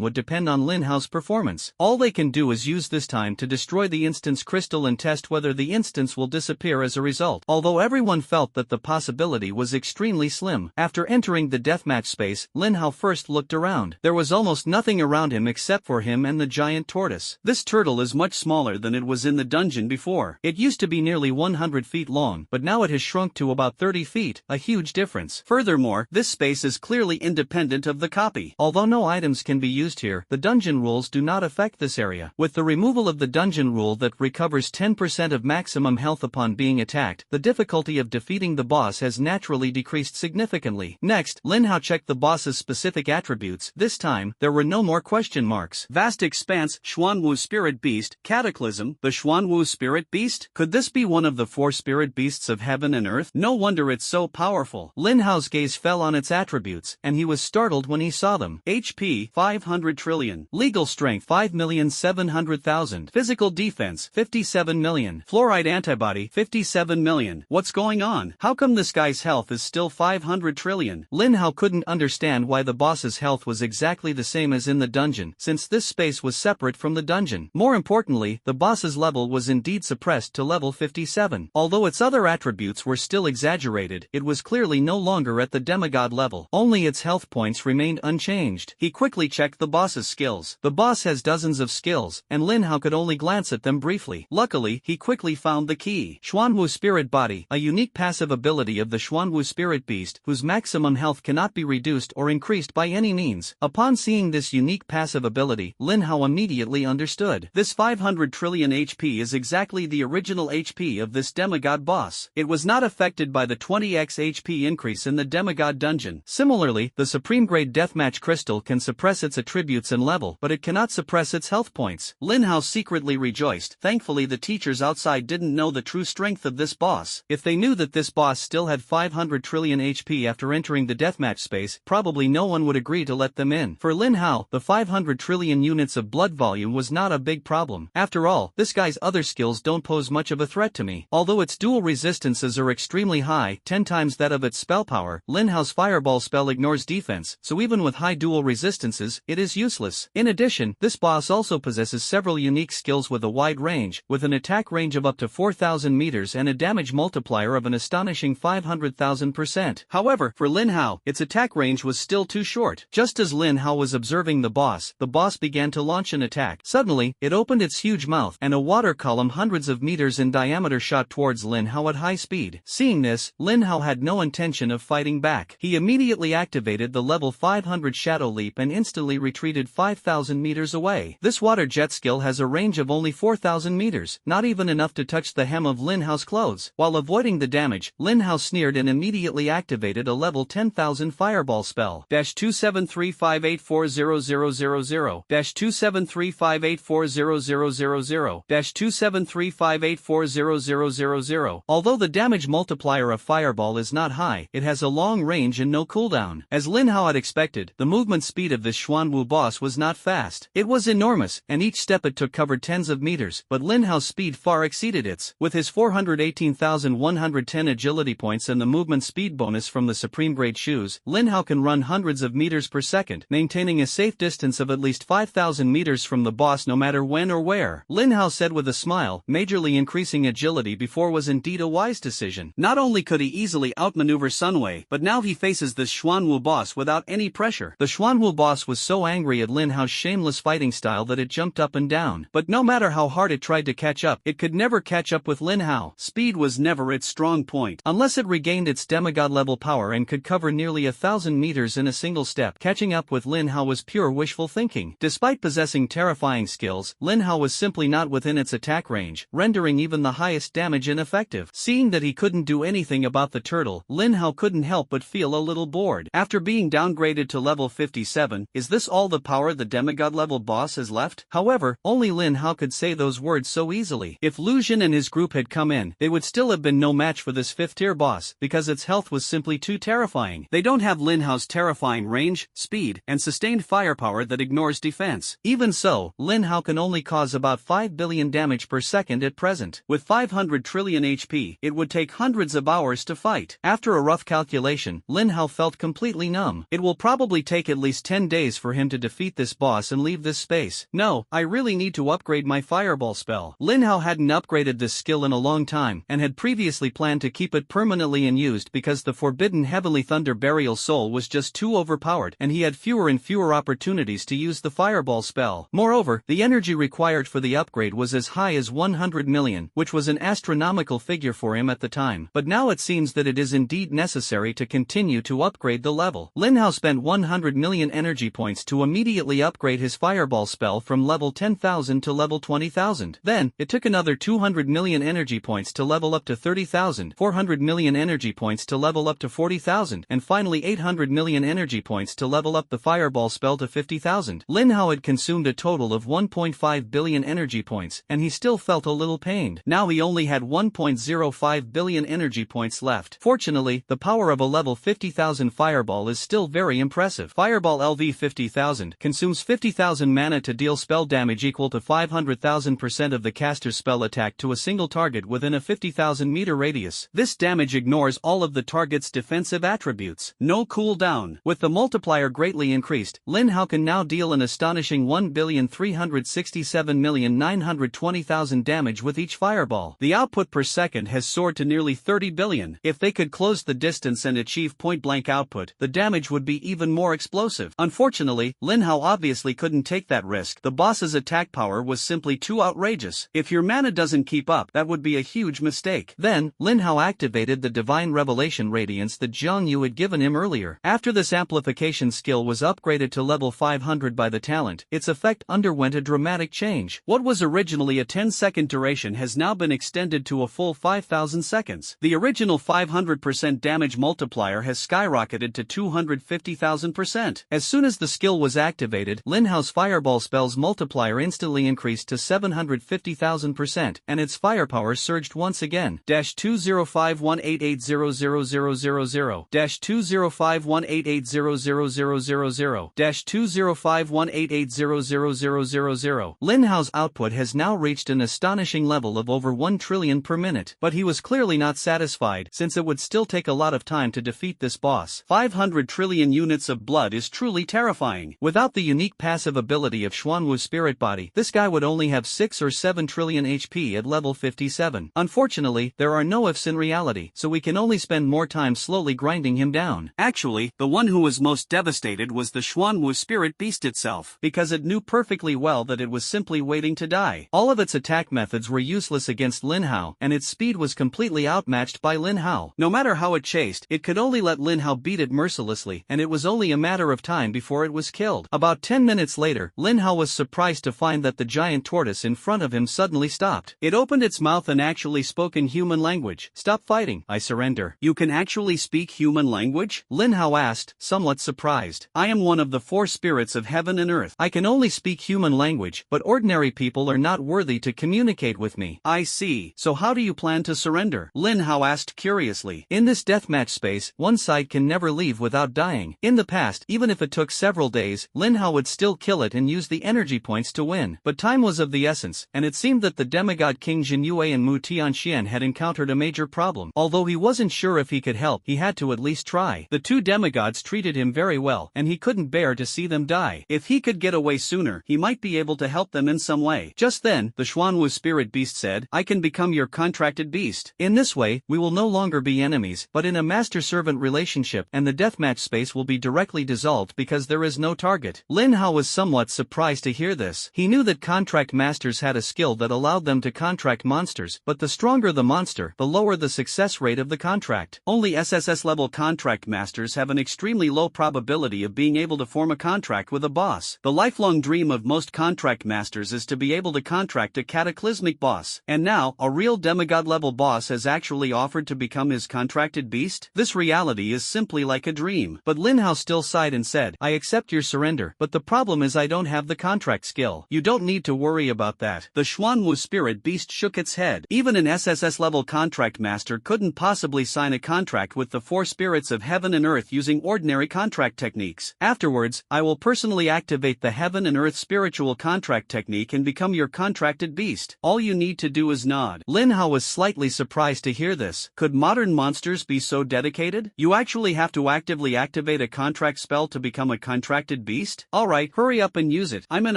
would depend on Lin Hao's performance. All they can do is use this time to destroy the instance crystal and test whether the instance will disappear as a result. Although everyone felt that the possibility was extremely slim. After entering the deathmatch space, Lin Hao first looked around. There was almost nothing around him except for him and the giant tortoise. This turtle is much smaller than it was in the dungeon before. It used to be nearly 100 feet long, but now it has shrunk to about 30 feet, a huge difference. Furthermore, this space is clearly independent of the copy. Although no items can be used here, the dungeon rules do not affect this area. With the removal of the dungeon rule that recovers 10% of maximum health upon being attacked, the difficulty of defeating the boss has naturally decreased significantly. Next, Lin Hao checked the boss's specific attributes. This time, there were no more question marks. Vast expanse, Xuanwu spirit beast, cataclysm, the Xuanwu spirit beast? Could this be one of the 4 spirit beasts of heaven and earth? No wonder it's so powerful. Lin Hao's gaze fell on its attributes, and he was startled when he saw them. HP, 500 trillion. Legal strength, 5,700,000. Physical defense, 57 million. Fluoride antibody, 57 million. What's going on? How come this guy's health is still 500 trillion? Lin Hao couldn't understand why the boss's health was exactly the same as in the dungeon, since this space was separate from the dungeon. More importantly, the boss's level was indeed suppressed to level 57. Although its other attributes were still exaggerated, it was clearly no longer at the demigod level. Only its health points remained unchanged. He quickly checked the boss's skills. The boss has dozens of skills, and Lin Hao could only glance at them briefly. Luckily, he quickly found the key. Xuanwu Spirit Body, a unique passive ability of the Xuanwu Spirit Beast, whose maximum health cannot be reduced or increased by any means. Upon seeing this unique passive ability, Lin Hao immediately understood. This 500 trillion HP is exactly the original HP of this demigod boss. It was not affected by the 20x HP increase in the demigod dungeon. Similarly, the supreme grade deathmatch crystal can suppress its attributes and level, but it cannot suppress its health points. Lin Hao secretly rejoiced. Thankfully, the teachers outside didn't know the true strength of this boss. If they knew that this boss still had 500 trillion HP after entering the deathmatch space, probably no one would agree to let them in. For Lin Hao, the 500 trillion units of blood volume was not a big problem. After all, this guy's other skills don't pose much of a threat to me. Although its dual resistances are extremely high, 10 times that of its spell power, Lin Hao's fireball spell ignores defense, so even with high dual resistances, it is useless. In addition, this boss also possesses several unique skills with a wide range, with an attack range of up to 4,000 meters and a damage multiplier of an astonishing 500,000%. However, for Lin Hao, its attack range was still too short. Just as Lin Hao was observing the boss began to launch an attack. Suddenly, it opened its huge mouth, and a water column hundreds of meters in diameter shot towards Lin Hao at high speed. Seeing this, Lin Hao had no intention of fighting back. He immediately activated the level 500 Shadow Leap and instantly retreated 5,000 meters away. This water jet skill has a range of only 4,000 meters, not even enough to touch the hem of Lin Hao's clothes. While avoiding the damage, Lin Hao sneered and immediately activated a level 10,000 fireball spell. -273584000 -273584000 -273584000. Although the damage multiplier of fireball is not high, it has a long range and no cooldown. As Lin Hao had expected, the movement speed of this Xuanwu boss was not fast. It was enormous, and each step it took covered tens of meters, but Lin Hao's speed far exceeded its. With his 418,110 agility points and the movement speed bonus from the supreme grade shoes, Lin Hao can run hundreds of meters per second, maintaining a safe distance of at least 5,000 meters from the boss no matter when or where. Lin Hao said with a smile, majorly increasing agility before was indeed a wise decision. Not only could he easily outmaneuver Sunwei, but now he faces this Xuanwu boss without any pressure. The Xuanwu boss was so angry at Lin Hao's shameless fighting style that it jumped up and down. But no matter how hard it tried to catch up, it could never catch up with Lin Hao. Speed was never its strong point. Unless it regained its demigod level power and could cover nearly 1,000 meters in a single step, catching up with Lin Hao was pure wishful thinking. Despite possessing terrifying skills, Lin Hao was simply not within its attack range, rendering even the highest damage ineffective. Seeing that he couldn't do anything about the turtle, Lin Hao couldn't help but feel a little bored. After being downgraded to level 57, is this all the power the demigod level boss has left? However, only Lin Hao could say those words so easily. If Lu Jin and his group had come in, they would still have been no match for this 5th tier boss, because its health was simply too terrifying. They don't have Lin Hao's terrifying range, speed, and sustained firepower that ignores defense. Even so, Lin Hao can only cause about 5 billion damage per second at present. With 500 trillion HP, it would take hundreds of hours to fight. After a rough calculation, Lin Hao felt completely numb. It will probably take at least 10 days for him to defeat this boss and leave this space. No, I really need to upgrade my fireball spell. Lin Hao hadn't upgraded this skill in a long time, and had previously planned to keep it permanently unused because the forbidden Heavenly Thunder Burial Soul was just too overpowered and he had fewer and fewer opportunities to use the fireball spell. Moreover, the energy required for the upgrade was as high as 100 million, which was an astronomical figure for him at the time. But now it seems that it is indeed necessary to continue to upgrade the level. Lin Hao spent 100 million energy points to immediately upgrade his fireball spell from level 10,000 to level 20,000. Then, it took another 200 million energy points to level up to 30,000, 400 million energy points to level up to 40,000, and finally 800 million energy points to level up the fireball spell to 50,000. Lin Hao had consumed a total of 1.5 billion energy points, and he still felt a little pained. Now he only had 1.05 billion energy points left. Fortunately, the power of a level 50,000 fireball is still very impressive. Fireball LV 50,000 consumes 50,000 mana to deal spell damage equal to 500,000% of the caster's spell attack to a single target within a 50,000 meter radius. This damage ignores all of the target's defensive attributes. No cooldown. With the multiplier greatly increased, Lin Hao can now deal an astonishing 1,367,920,000 damage with each fireball. The output per second has soared to nearly 30 billion. If they could close the distance and achieve point-blank output, the damage would be even more explosive. Unfortunately, Lin Hao obviously couldn't take that risk. The boss's attack power was simply too outrageous. If your mana doesn't keep up, that would be a huge mistake. Then, Lin Hao activated the Divine Revelation Radiance that Zhang Yu had given him earlier. After this amplification skill was upgraded to level 500 by the talent, its effect underwent a dramatic change. What was originally a 10-second duration has now been extended to a full 5,000 seconds. The original 500% damage multiplier has skyrocketed to 250,000%. As soon as the skill was activated, Lin Hao's fireball spell's multiplier instantly increased to 750,000%, and its firepower surged once again. 20518800000 20518800000 20518800000. Lin Hao's output has now reached an astonishing level of over 1 trillion per minute, but he was clearly not satisfied since it would still take a lot of time to defeat this boss. 500 trillion units of blood is truly terrifying. Without the unique passive ability of Xuanwu's spirit body, this guy would only have 6 or 7 trillion HP at level 57. Unfortunately, there are no ifs in reality, so we can only spend more time slowly grinding him down. Actually, the one who was most devastated was the Xuanwu spirit beast itself, because it knew perfectly well that it was simply waiting to die. All of its attack methods were useless against Lin Hao, and its speed was completely outmatched by Lin Hao. No matter how it chased, it could only let Lin Hao beat it mercilessly, and it was only a matter of time before it was killed. About 10 minutes later, Lin Hao was surprised to find that the giant tortoise in front of him suddenly stopped. It opened its mouth and actually spoke in human language. "Stop fighting, I surrender." "You can actually speak human language?" Lin Hao asked, somewhat surprised. "I am one of the 4 spirits of heaven and earth. I can only speak human language, but ordinary people are not worthy to communicate with me." "I see. So how do you plan to surrender?" Lin Hao asked curiously. In this deathmatch space, one side can never leave without dying. In the past, even if it took several days, Lin Hao would still kill it and use the energy points to win. But time was of the essence, and it seemed that the demigod King Jin Yue and Mu Tianxian had encountered a major problem. Although he wasn't sure if he could help, he had to at least try. The 2 demigods treated him very well, and he couldn't bear to see them die. If he could get away sooner, he might be able to help them in some way. Just then, the Xuanwu spirit beast said, "I can become your contracted beast. In this way, we will no longer be enemies, but in a master-servant relationship, and the deathmatch space will be directly dissolved because there is no target." Lin Hao was somewhat surprised to hear this. He knew that contract masters had a skill that allowed them to contract monsters, but the stronger the monster, the lower the success rate of the contract. Only SSS level contract masters have an extremely low probability of being able to form a contract with a boss. The lifelong dream of most contract masters is to be able to contract a cataclysmic boss, and now, a real demigod level boss has actually offered to become his contracted beast? This reality is simply like a dream. But Lin Hao still sighed and said, "I accept your surrender, but the problem is I don't have the contract skill." "You don't need to worry about that." The Xuanwu spirit beast shook its head. Even an SSS level contract master couldn't possibly sign a contract with the 4 spirits of heaven and earth using ordinary contract techniques. Afterwards, I will personally activate the heaven and earth spiritual contract technique and become your contracted beast. All you need to do is nod. Lin Hao was slightly surprised to hear this. Could modern monsters be so dedicated? You actually have to actively activate a contract spell to become a contracted beast? Alright, hurry up and use it. I'm in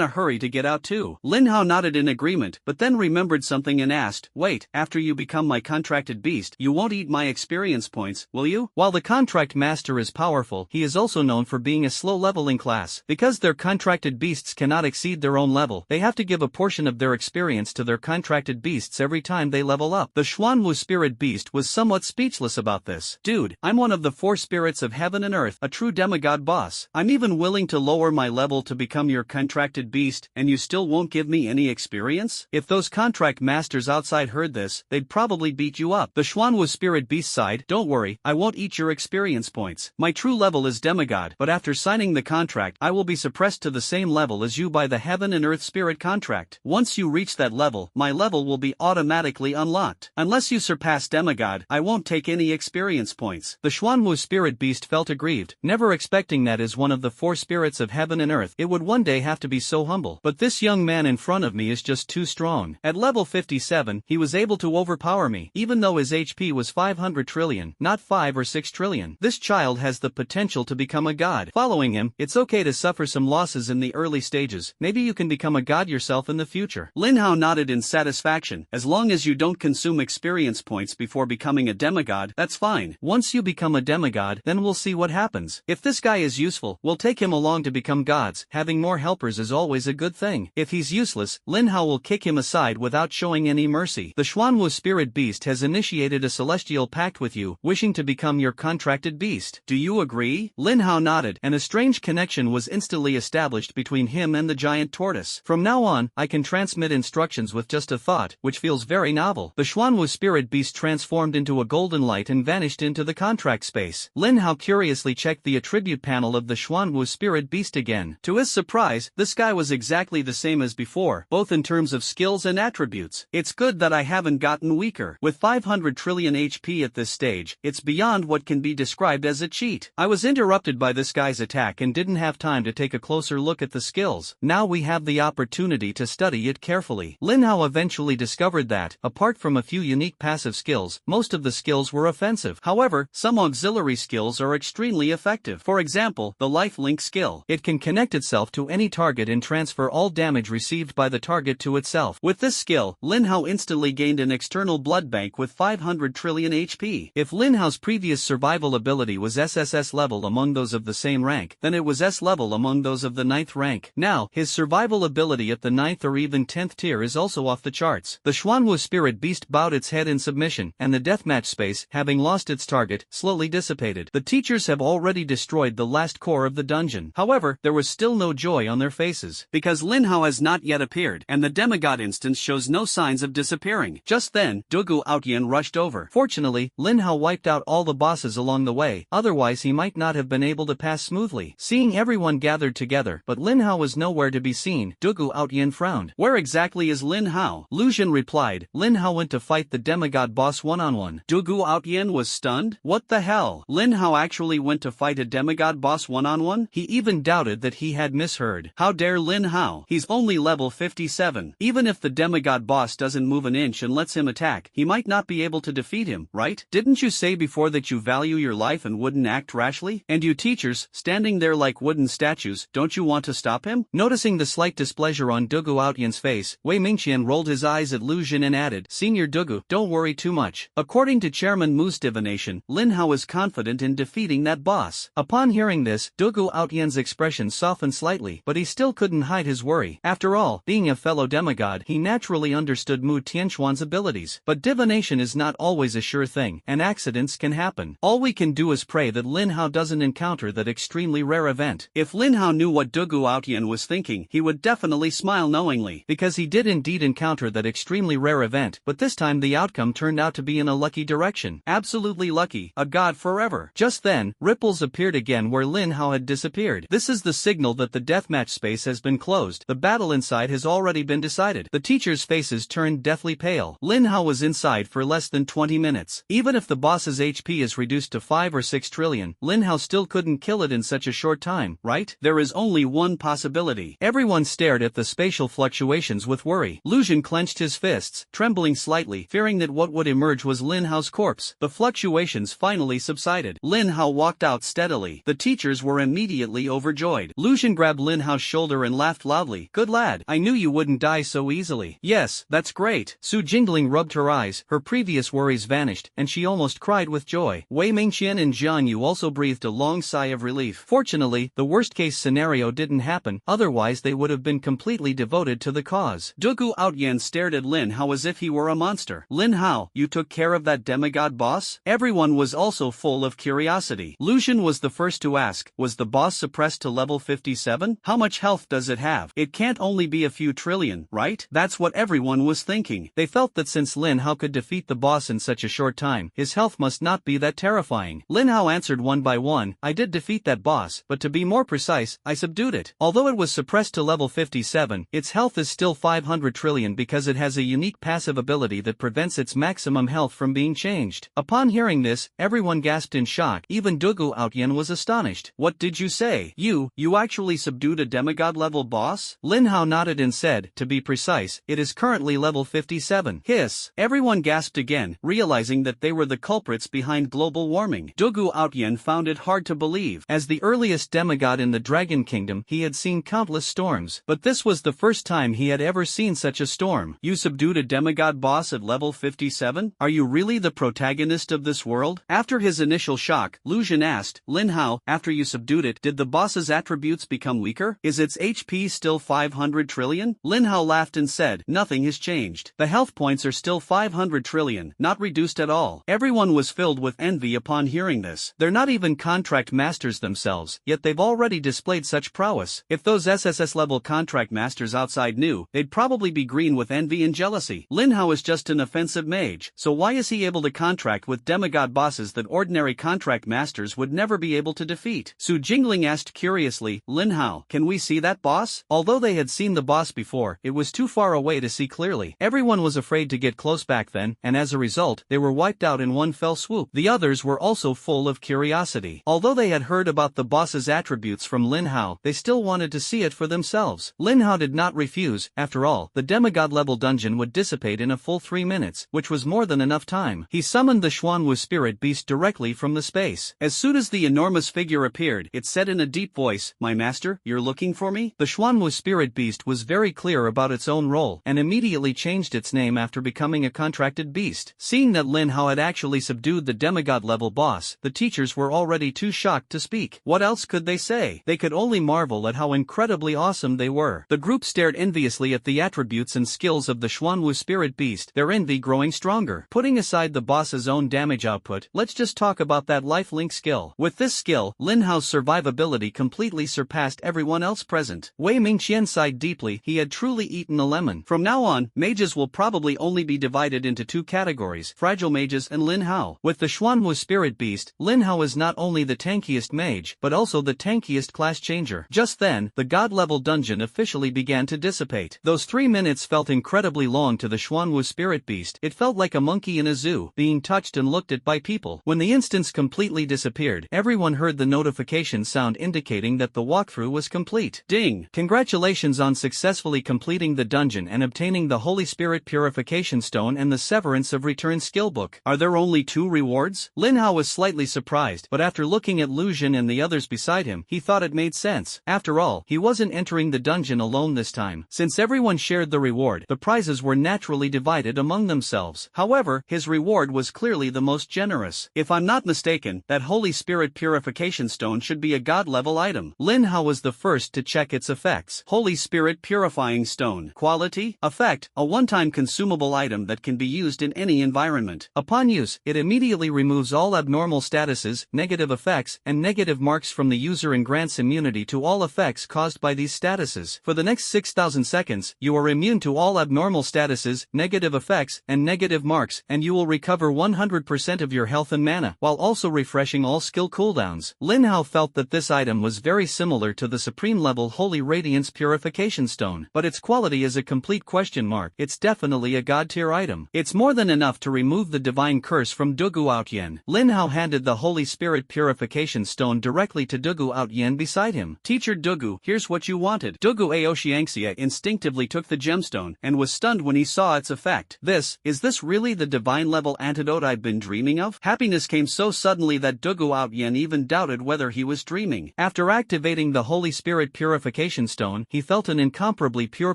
a hurry to get out too. Lin Hao nodded in agreement, but then remembered something and asked, wait, after you become my contracted beast, you won't eat my experience points, will you? While the contract master is powerful, he is also known for being a slow leveling class. Because their contracted beasts cannot exceed their own level, they have to give a portion of their experience to their contracted beasts every time they level up. The Xuanwu spirit beast was somewhat speechless about this. Dude, I'm one of the 4 spirits of heaven and earth, a true demigod boss. I'm even willing to lower my level to become your contracted beast, and you still won't give me any experience? If those contract masters outside heard this, they'd probably beat you up. The Xuanwu spirit beast sighed, don't worry, I won't eat your experience points. My true level is demigod, but after signing the contract, I will be suppressed to the same level as you by the heaven and earth spirit contract. Once you reach that level, my level will be automatically unlocked. Unless you surpass demigod, I won't take any experience points. The Xuanwu spirit beast felt aggrieved, never expecting that as one of the 4 spirits of heaven and earth, it would one day have to be so humble. But this young man in front of me is just too strong. At level 57, he was able to overpower me, even though his HP was 500 trillion, not 5 or 6 trillion. This child has the potential to become a god. Following him, it's okay to suffer some losses in the early stages. Maybe you can become a god yourself in the future. Lin Hao nodded in satisfaction. As long as you don't consume experience points before becoming a demigod, that's fine. Once you become a demigod, then we'll see what happens. If this guy is useful, we'll take him along to become gods. Having more helpers is always a good thing. If he's useless, Lin Hao will kick him aside without showing any mercy. The Xuanwu spirit beast has initiated a celestial pact with you, wishing to become your contracted beast. Do you agree? Lin Hao nodded, and a strange connection was instantly established between him and the giant tortoise. From now on, I can transmit instructions with just a thought, which feels very novel. The Xuanwu spirit beast transformed into a golden light and vanished into the contract space. Lin Hao curiously checked the attribute panel of the Xuanwu spirit beast again. To his surprise, this guy was exactly the same as before, both in terms of skills and attributes. It's good that I haven't gotten weaker. With 500 trillion HP at this stage, it's beyond what can be described as a cheat. I was interrupted by this guy's attack and didn't have time to take a closer look at the skills. Now we have the opportunity to study it carefully. Lin Hao eventually discovered that, apart from a few unique passive skills, most of the skills were offensive. However, some auxiliary skills are extremely effective. For example, the life link skill. It can connect itself to any target and transfer all damage received by the target to itself. With this skill, Lin Hao instantly gained an external blood bank with 500 trillion HP. If Lin Hao's previous survival ability was SSS level among those of the same rank, then it was S level among those of the 9th rank. Now, his survival ability at the 9th or even 10th tier is also off the charts. The Xuanwu spirit beast bowed its head in submission, and the deathmatch space, having lost its target, slowly dissipated. The teachers have already destroyed the last core of the dungeon. However, there was still no joy on their faces, because Lin Hao has not yet appeared, and the demigod instance shows no signs of disappearing. Just then, Dugu Outyan rushed over. Fortunately, Lin Hao wiped out all the bosses along the way, otherwise he might not have been able to pass smoothly. Seeing everyone gathered together, but Lin Hao was nowhere to be seen, Dugu Outyan frowned. Where exactly is Lin Hao? Lu Zhen replied, Lin Hao went to fight the demigod boss one-on-one. Dugu Outyan was stunned? What the hell? Lin Hao actually went to fight a demigod boss one-on-one? He even doubted that he had misheard. How dare Lin Hao? He's only level 57. Even if the demigod boss doesn't move an inch and lets him attack, he might not be able to defeat him, right? Didn't you say before that you value your life and wouldn't act rashly? And you teachers, standing there like wooden statues, don't you want to stop him? Noticing the slight displeasure on Dugu Outyan's face, Wei Mingqian rolled his eyes at Lu Zhen and added, Senior Dugu, don't worry too much. According to Chairman Mu's divination, Lin Hao is confident in defeating that boss. Upon hearing this, Dugu Outyan's expression softened slightly, but he still couldn't hide his worry. After all, being a fellow demigod, he naturally understood Mu Tianxuan's abilities. But divination is not always a sure thing, and accidents can happen. All we can do is pray that Lin Hao doesn't encounter that extremely rare event. If Lin Hao knew what Dugu Outyan was thinking, he would definitely smile knowingly, because he did indeed encounter that extremely rare event, but this time the outcome turned out to be in a lucky direction. Absolutely lucky, a god forever. Just then, ripples appeared again where Lin Hao had disappeared. This is the signal that the deathmatch space has been closed. The battle inside has already been decided. The teachers' faces turned deathly pale. Lin Hao was inside for less than 20 minutes. Even if the boss's HP is reduced to 5 or 6 trillion, Lin Hao still couldn't kill it in such a short time, right? There is only one possibility. Everyone stared at the spatial fluctuations with worry. Lu Xun clenched his fists, trembling slightly, fearing that what would emerge was Lin Hao's corpse. The fluctuations finally subsided. Lin Hao walked out steadily. The teachers were immediately overjoyed. Lu Xun grabbed Lin Hao's shoulder and laughed loudly. Good lad, I knew you wouldn't die so easily. Yes, that's great. Su Jingling rubbed her eyes, her previous worries vanished, and she almost cried with joy. Wei Mingqian and Jiang Yu also breathed a long sigh of relief. Fortunately, the worst-case scenario didn't happen, otherwise they would have been completely devoted to the cause. Dugu Outyan stared at Lin Hao as if he were a monster. Lin Hao, you took care of that demigod boss? Everyone was also full of curiosity. Lu Xun was the first to ask, was the boss suppressed to level 57? How much health does it have? It can't only be a few trillion, right? That's what everyone was thinking. They felt that since Lin Hao could defeat the boss in such a short time, his health must not be that terrifying. Lin Hao answered one by one, I did defeat that boss, but to be more precise, I subdued it. Although it was suppressed to level 57, its health is still 500 trillion because it has a unique passive ability that prevents its maximum health from being changed. Upon hearing this, everyone gasped in shock. Even Dugu Outyan was astonished. What did you say? You actually subdued a demigod-level boss? Lin Hao nodded and said, to be precise, it is currently level 57. Hiss. Everyone gasped again, realizing that they were the culprits behind global warming. Dugu Outyan found it hard to believe. As the earliest demigod in the Dragon Kingdom, he had seen countless storms, but this was the first time he had ever seen such a storm. You subdued a demigod boss at level 57? Are you really the protagonist of this world? After his initial shock, Lu Xun asked, Lin Hao, after you subdued it, did the boss's attributes become weaker? Is its HP still 500 trillion? Lin Hao laughed and said, nothing has changed. The health points are still 500 trillion, not reduced at all. Everyone was filled with envy upon hearing this. They're not even contract masters themselves, yet they've already displayed such prowess. If those SSS level contract masters outside knew, they'd probably be green with envy and jealousy. Lin Hao is just an offensive mage, so why is he able to contract with demigod bosses that ordinary contract masters would never be able to defeat? Su Jingling asked curiously, Lin Hao, can we see that boss? Although they had seen the boss before, it was too far away to see clearly. Everyone was afraid to get close back then, and as a result, they were wiped out in one fell swoop. The others were also full of curiosity. Although they had heard about the boss's attributes from Lin Hao, they still wanted to see it for themselves. Lin Hao did not refuse. After all, the demigod-level dungeon would dissipate in a full 3 minutes, which was more than enough time. He summoned the Xuanwu spirit beast directly from the space. As soon as the enormous figure appeared, it said in a deep voice, My master, you're looking for me? The Xuanwu spirit beast was very clear about its own role, and immediately changed its name after becoming a contracted beast. Seeing that Lin Hao had actually subdued the demigod-level boss, the teachers were already too shocked to speak. What else could they say? They could only marvel at how incredibly awesome they were. The group stared enviously at the attributes and skills of the Xuanwu spirit beast, their envy growing stronger. Putting aside the boss's own damage output, let's just talk about that lifelink skill. With this skill, Lin Hao's survivability completely surpassed everyone else present. Wei Mingqian sighed deeply. He had truly eaten a lemon. From now on, mages will probably only be divided into two categories, fragile mages and Lin Hao. With the Xuanwu spirit beast, Lin Hao is not only the tankiest mage, but also the tankiest class changer. Just then, the god-level dungeon officially began to dissipate. Those 3 minutes felt incredibly long to the Xuanwu spirit beast. It felt like a monkey in a zoo, being touched and looked at by people. When the instance completely disappeared, everyone heard the notification sound indicating that the walkthrough was complete. Ding! Congratulations on successfully completing the dungeon and obtaining the Holy Spirit Purification Stone and the Severance of Return skill book. Are there only 2 rewards? Lin Hao was slightly surprised, but after looking at Lu Xun and the others beside him, he thought it made sense. After all, he wasn't entering the dungeon alone this time. Since everyone shared the reward, the prizes were naturally divided among themselves. However, his reward was clearly the most generous. If I'm not mistaken, that Holy Spirit Purification Stone should be a god-level item. Lin Hao was the first to check its effects. Holy Spirit Purifying Stone. Quality. Effect. A one-time consumable item that can be used in any environment. Upon use, it immediately removes all abnormal statuses, negative effects, and negative marks from the user and grants immunity to all effects caused by these statuses. For the next 6,000 seconds, you are immune to all abnormal statuses, negative effects, and negative marks, and you will recover 100% of your health and mana, while also refreshing all skill cooldowns. Lin Hao felt that this item was very similar to the supreme-level Holy Radiance Purification Stone, but its quality is a complete question mark. It's definitely a god-tier item. It's more than enough to remove the divine curse from Dugu Out Outyen. Lin Hao handed the Holy Spirit Purification Stone directly to Dugu Outyen beside him. Teacher Dugu, here's what you wanted. Dugu Aoshiangxia instinctively took the gemstone and was stunned when he saw its effect. Is this really the divine level antidote I've been dreaming of? Happiness came so suddenly that Dugu Outyen even doubted whether he was dreaming. After activating the Holy Spirit Purification Stone, he felt an incomparably pure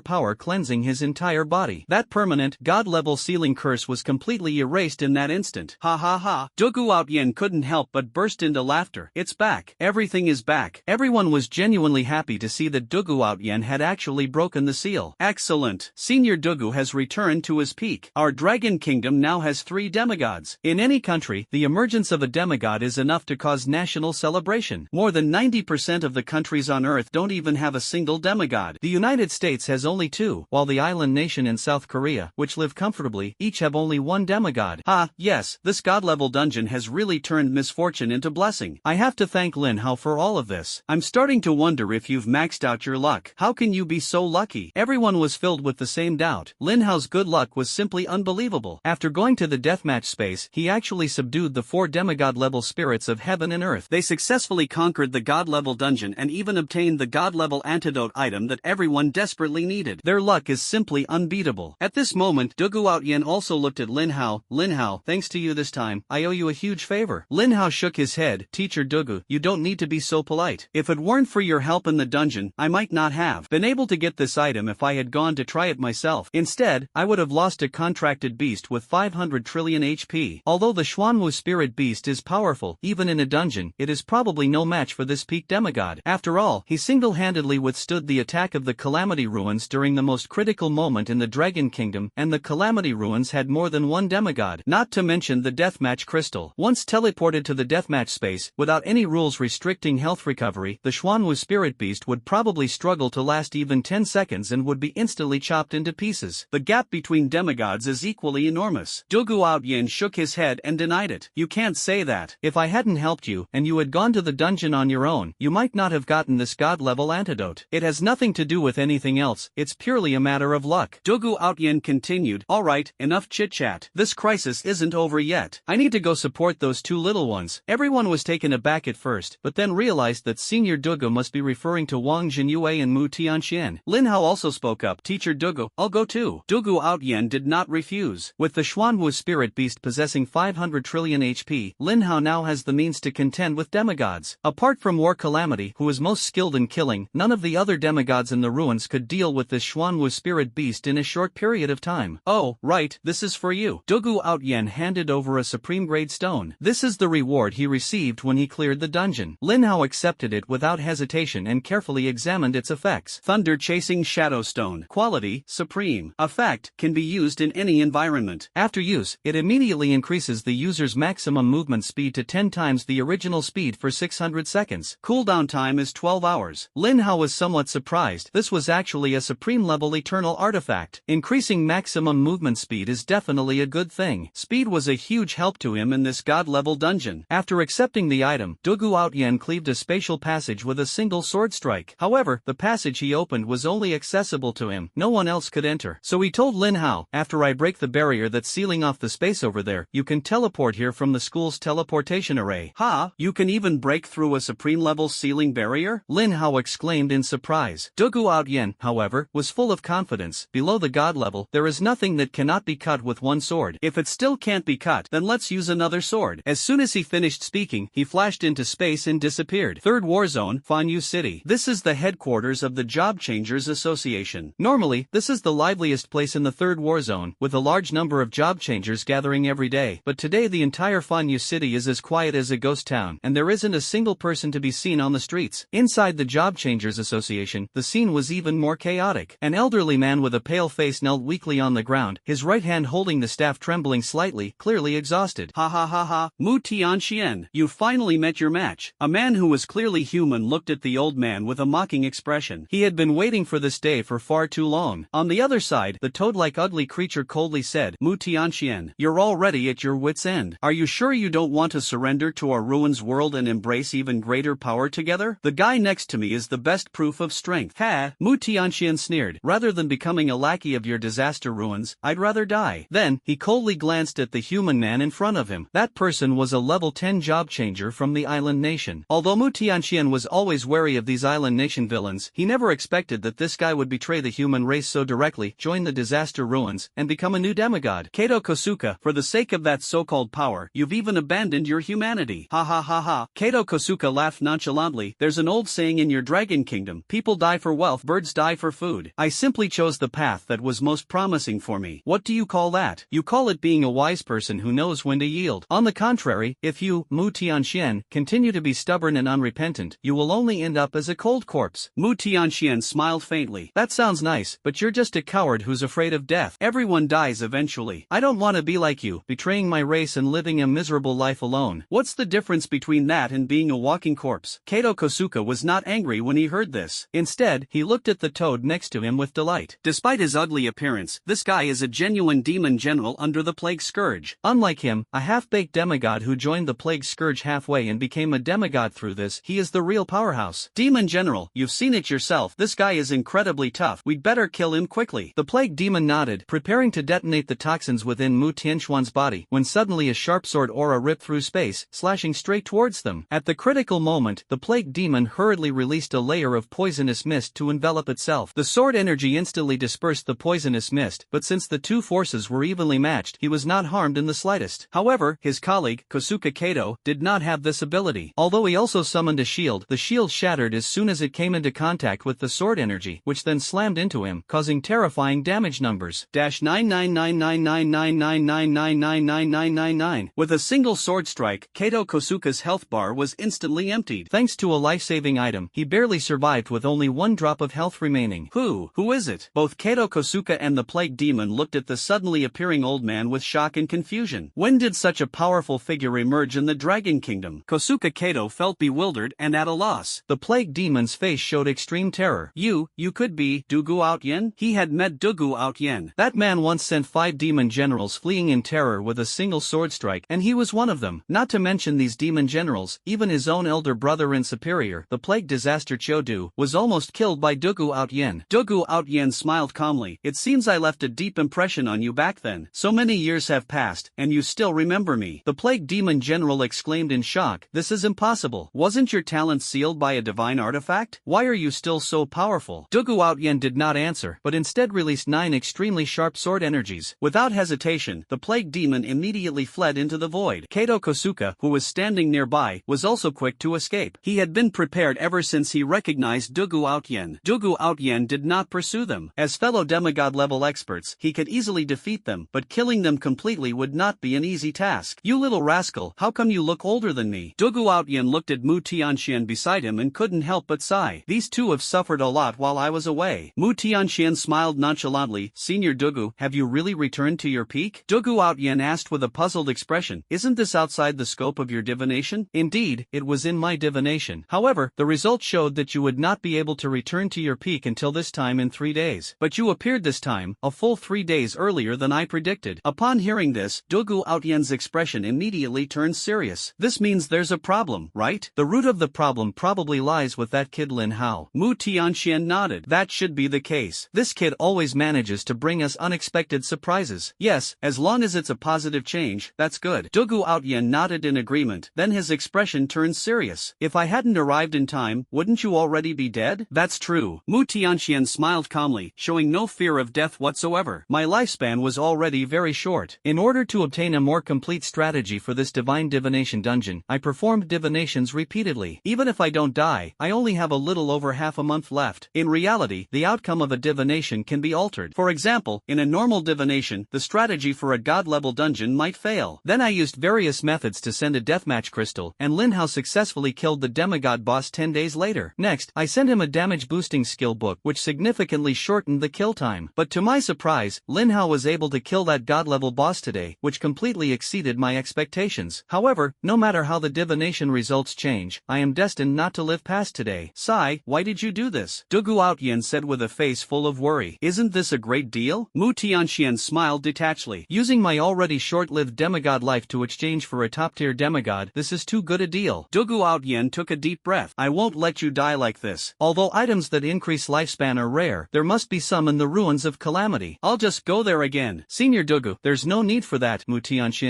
power cleansing his entire body. That permanent, god-level sealing curse was completely erased in that instant. Ha ha ha. Dugu Outyen couldn't help but burst into laughter. It's back. Everything is back. Everyone was genuinely happy to see that Dugu Outyen had actually broken the seal. Excellent. Senior Dugu has returned to his peak. Our dragon kingdom now has 3 demigods. In any country, the emergence of a demigod is enough to cause national celebration. More than 90% of the countries on Earth don't even have a single demigod. The United States has only 2, while the island nation in South Korea, which live comfortably, each have only 1 demigod. Yes, this god-level dungeon has really turned misfortune into blessing. I have to thank Lin Hao for all of this. I'm starting to wonder if you've maxed out your luck. How can you be so lucky? Everyone was filled with the same doubt. Lin Hao's good luck was simply unbelievable. After going to the deathmatch space, he actually subdued the 4 demigod-level spirits of heaven and earth. They successfully conquered the god-level dungeon and even obtained the god-level antidote item that everyone desperately needed. Their luck is simply unbeatable. At this moment, Dugu Outyen also looked at Lin Hao. Lin Hao, thanks to you this time, I owe you a huge favor. Lin Hao shook his head. Teacher Dugu, you don't need to be so polite. If it weren't for your help in the dungeon, I might not have been able to get this item if I had gone to try it myself. Instead, I would have lost a contracted beast with 500 trillion HP. Although the Xuanwu spirit beast is powerful, even in a dungeon, it is probably no match for this peak demigod. After all, he single-handedly withstood the attack of the Calamity Ruins during the most critical moment in the Dragon Kingdom, and the Calamity Ruins had more than 1 demigod. Not to mention the Deathmatch Crystal. Once teleported to the deathmatch space, without any rules restricting health recovery, the Xuanwu spirit beast would probably struggle to last even 10 seconds and would be instantly chopped into pieces. The gap between demigods is equally enormous. Dugu Outyen shook his head and denied it. You can't say that. If I hadn't helped you, and you had gone to the dungeon on your own, you might not have gotten this god-level antidote. It has nothing to do with anything else, it's purely a matter of luck. Dugu Outyen continued, alright, enough chit-chat. This crisis isn't over yet. I need to go support those 2 little ones. Everyone was taken aback at first, but then realized that Senior Dugu must be referring to Wang Jinyue and Mu Tianxian. Lin Hao also spoke up. Teacher Dugu, I'll go too. Dugu Outyen did not refuse. With the Xuanwu spirit beast possessing 500 trillion HP, Lin Hao now has the means to contend with demigods. Apart from War Calamity, who is most skilled in killing, none of the other demigods in the ruins could deal with this Xuanwu spirit beast in a short period of time. Oh, right, this is for you. Dugu Outyen handed over a supreme grade stone. This is the reward he received when he cleared the dungeon. Lin Hao accepted it without hesitation and carefully examined its effects. Thunder Chasing Shadow Stone. Quality, supreme. Effect, can be used in any environment. After use, it immediately increases the user's maximum movement speed to 10 times the original speed for 600 seconds. Cooldown time is 12 hours. Lin Hao was somewhat surprised. This was actually a supreme level eternal artifact. Increasing maximum movement speed is definitely a good thing. Speed was a huge help to him in this god-level dungeon. After accepting the item, Dugu Outyen cleaved a spatial passage with a single sword strike. However, the passage he opened was only accessible to him. No one else could enter. So he told Lin Hao, after I break the barrier that's sealing off the space over there, you can teleport here from the school's teleportation array. You can even break through a supreme level sealing barrier? Lin Hao exclaimed in surprise. Dugu Outyen, however, was full of confidence. Below the god level, there is nothing that cannot be cut with one sword. If it still can't be cut, then let's use another sword. As soon as he finished speaking, he flashed into space and disappeared. Third War Zone, Fanyu City. This is the headquarters of the Job Changers Association. Normally, this is the liveliest place in the Third War Zone, with a large number of job changers gathering every day. But today the entire Fanyu City is as quiet as a ghost town, and there isn't a single person to be seen on the streets. Inside the Job Changers Association, the scene was even more chaotic. An elderly man with a pale face knelt weakly on the ground, his right hand holding the staff trembling slightly, clearly exhausted. Ha ha ha ha, Mu Tianxian, you finally met your match. A man who was clearly human looked at the old man with a mocking expression. He had been waiting for this day for far too long. On the other side, the toad-like ugly creature coldly said, Mu Tianxian, you're already at your wit's end. Are you sure you don't want to surrender to our ruins world and embrace even greater power together? The guy next to me is the best proof of strength. Ha! Mu Tianxian sneered. Rather than becoming a lackey of your disaster ruins, I'd rather die. Then, he coldly glanced at the human man in front of of him. That person was a level 10 job changer from the island nation. Although Mu Tianxian was always wary of these island nation villains, he never expected that this guy would betray the human race so directly, join the disaster ruins, and become a new demigod. Kato Kosuke, for the sake of that so-called power, you've even abandoned your humanity. Ha ha ha ha. Kato Kosuke laughed nonchalantly. There's an old saying in your dragon kingdom, people die for wealth, birds die for food. I simply chose the path that was most promising for me. What do you call that? You call it being a wise person who knows when to yield. On the contrary, if you, Mu Tianxian, continue to be stubborn and unrepentant, you will only end up as a cold corpse. Mu Tianxian smiled faintly. That sounds nice, but you're just a coward who's afraid of death. Everyone dies eventually. I don't want to be like you, betraying my race and living a miserable life alone. What's the difference between that and being a walking corpse? Kato Kosuke was not angry when he heard this. Instead, he looked at the toad next to him with delight. Despite his ugly appearance, this guy is a genuine demon general under the Plague Scourge. Unlike him, a half-baked demigod who joined the Plague Scourge halfway and became a demigod through this, he is the real powerhouse. Demon General, you've seen it yourself. This guy is incredibly tough. We'd better kill him quickly. The Plague Demon nodded, preparing to detonate the toxins within Mu Tianxuan's body, when suddenly a sharp sword aura ripped through space, slashing straight towards them. At the critical moment, the Plague Demon hurriedly released a layer of poisonous mist to envelop itself. The sword energy instantly dispersed the poisonous mist, but since the two forces were evenly matched, he was not harmed in the slightest. However, his colleague, Kosuke Kato, did not have this ability. Although he also summoned a shield, the shield shattered as soon as it came into contact with the sword energy, which then slammed into him, causing terrifying damage numbers. -9999999999999. With a single sword strike, Kato Kosuke's health bar was instantly emptied. Thanks to a life-saving item, he barely survived with only one drop of health remaining. Who is it? Both Kato Kosuke and the Plague Demon looked at the suddenly appearing old man with shock and confusion. When did such a powerful figure emerge in the Dragon Kingdom? Kosuke Kato felt bewildered and at a loss. The Plague Demon's face showed extreme terror. You could be Dugu Outyen? He had met Dugu Outyen. That man once sent 5 demon generals fleeing in terror with a single sword strike, and he was one of them. Not to mention these demon generals, even his own elder brother and superior, the Plague Disaster Chodu, was almost killed by Dugu Outyen. Dugu Outyen smiled calmly. It seems I left a deep impression on you back then. So many years have passed, and you still remember me. The Plague Demon General exclaimed in shock. This is impossible. Wasn't your talent sealed by a divine artifact? Why are you still so powerful? Dugu Outyen did not answer, but instead released 9 extremely sharp sword energies. Without hesitation, the Plague Demon immediately fled into the void. Kato Kosuke, who was standing nearby, was also quick to escape. He had been prepared ever since he recognized Dugu Outyen. Dugu Outyen did not pursue them. As fellow demigod level experts, he could easily defeat them, but killing them completely would not be an easy task. You little rascal, how come you look older than me? Dugu Outyen looked at Mu Tianxian beside him and couldn't help but sigh. These two have suffered a lot while I was away. Mu Tianxian smiled nonchalantly. Senior Dugu, have you really returned to your peak? Dugu Outyen asked with a puzzled expression. Isn't this outside the scope of your divination? Indeed, it was in my divination. However, the results showed that you would not be able to return to your peak until this time in 3 days. But you appeared this time, a full 3 days earlier than I predicted. Upon hearing this, Dugu Outyen's expression immediately turned serious. This means there's a problem, right? The root of the problem probably lies with that kid Lin Hao. Mu Tianxian nodded. That should be the case. This kid always manages to bring us unexpected surprises. Yes, as long as it's a positive change, that's good. Dugu Outyen nodded in agreement, then his expression turned serious. If I hadn't arrived in time, wouldn't you already be dead? That's true. Mu Tianxian smiled calmly, showing no fear of death whatsoever. My lifespan was already very short. In order to obtain a more complete strategy for this divine divination dungeon, I performed divinations repeatedly. Even if I don't die, I only have a little over half a month left. In reality, the outcome of a divination can be altered. For example, in a normal divination, the strategy for a god-level dungeon might fail. Then I used various methods to send a deathmatch crystal, and Lin Hao successfully killed the demigod boss 10 days later. Next, I sent him a damage-boosting skill book, which significantly shortened the kill time. But to my surprise, Lin Hao was able to kill that god-level boss today, which completely exceeded my expectations. However, no matter how the divination results change, I am destined not to live past today. Sai, why did you do this? Dugu Outyen said with a face full of worry. Isn't this a great deal? Mu Tianxian smiled detachedly. Using my already short-lived demigod life to exchange for a top-tier demigod, this is too good a deal. Dugu Outyen took a deep breath. I won't let you die like this. Although items that increase lifespan are rare, there must be some in the ruins of Calamity. I'll just go there again. Senior Dugu, there's no need for that, Mu Tianxian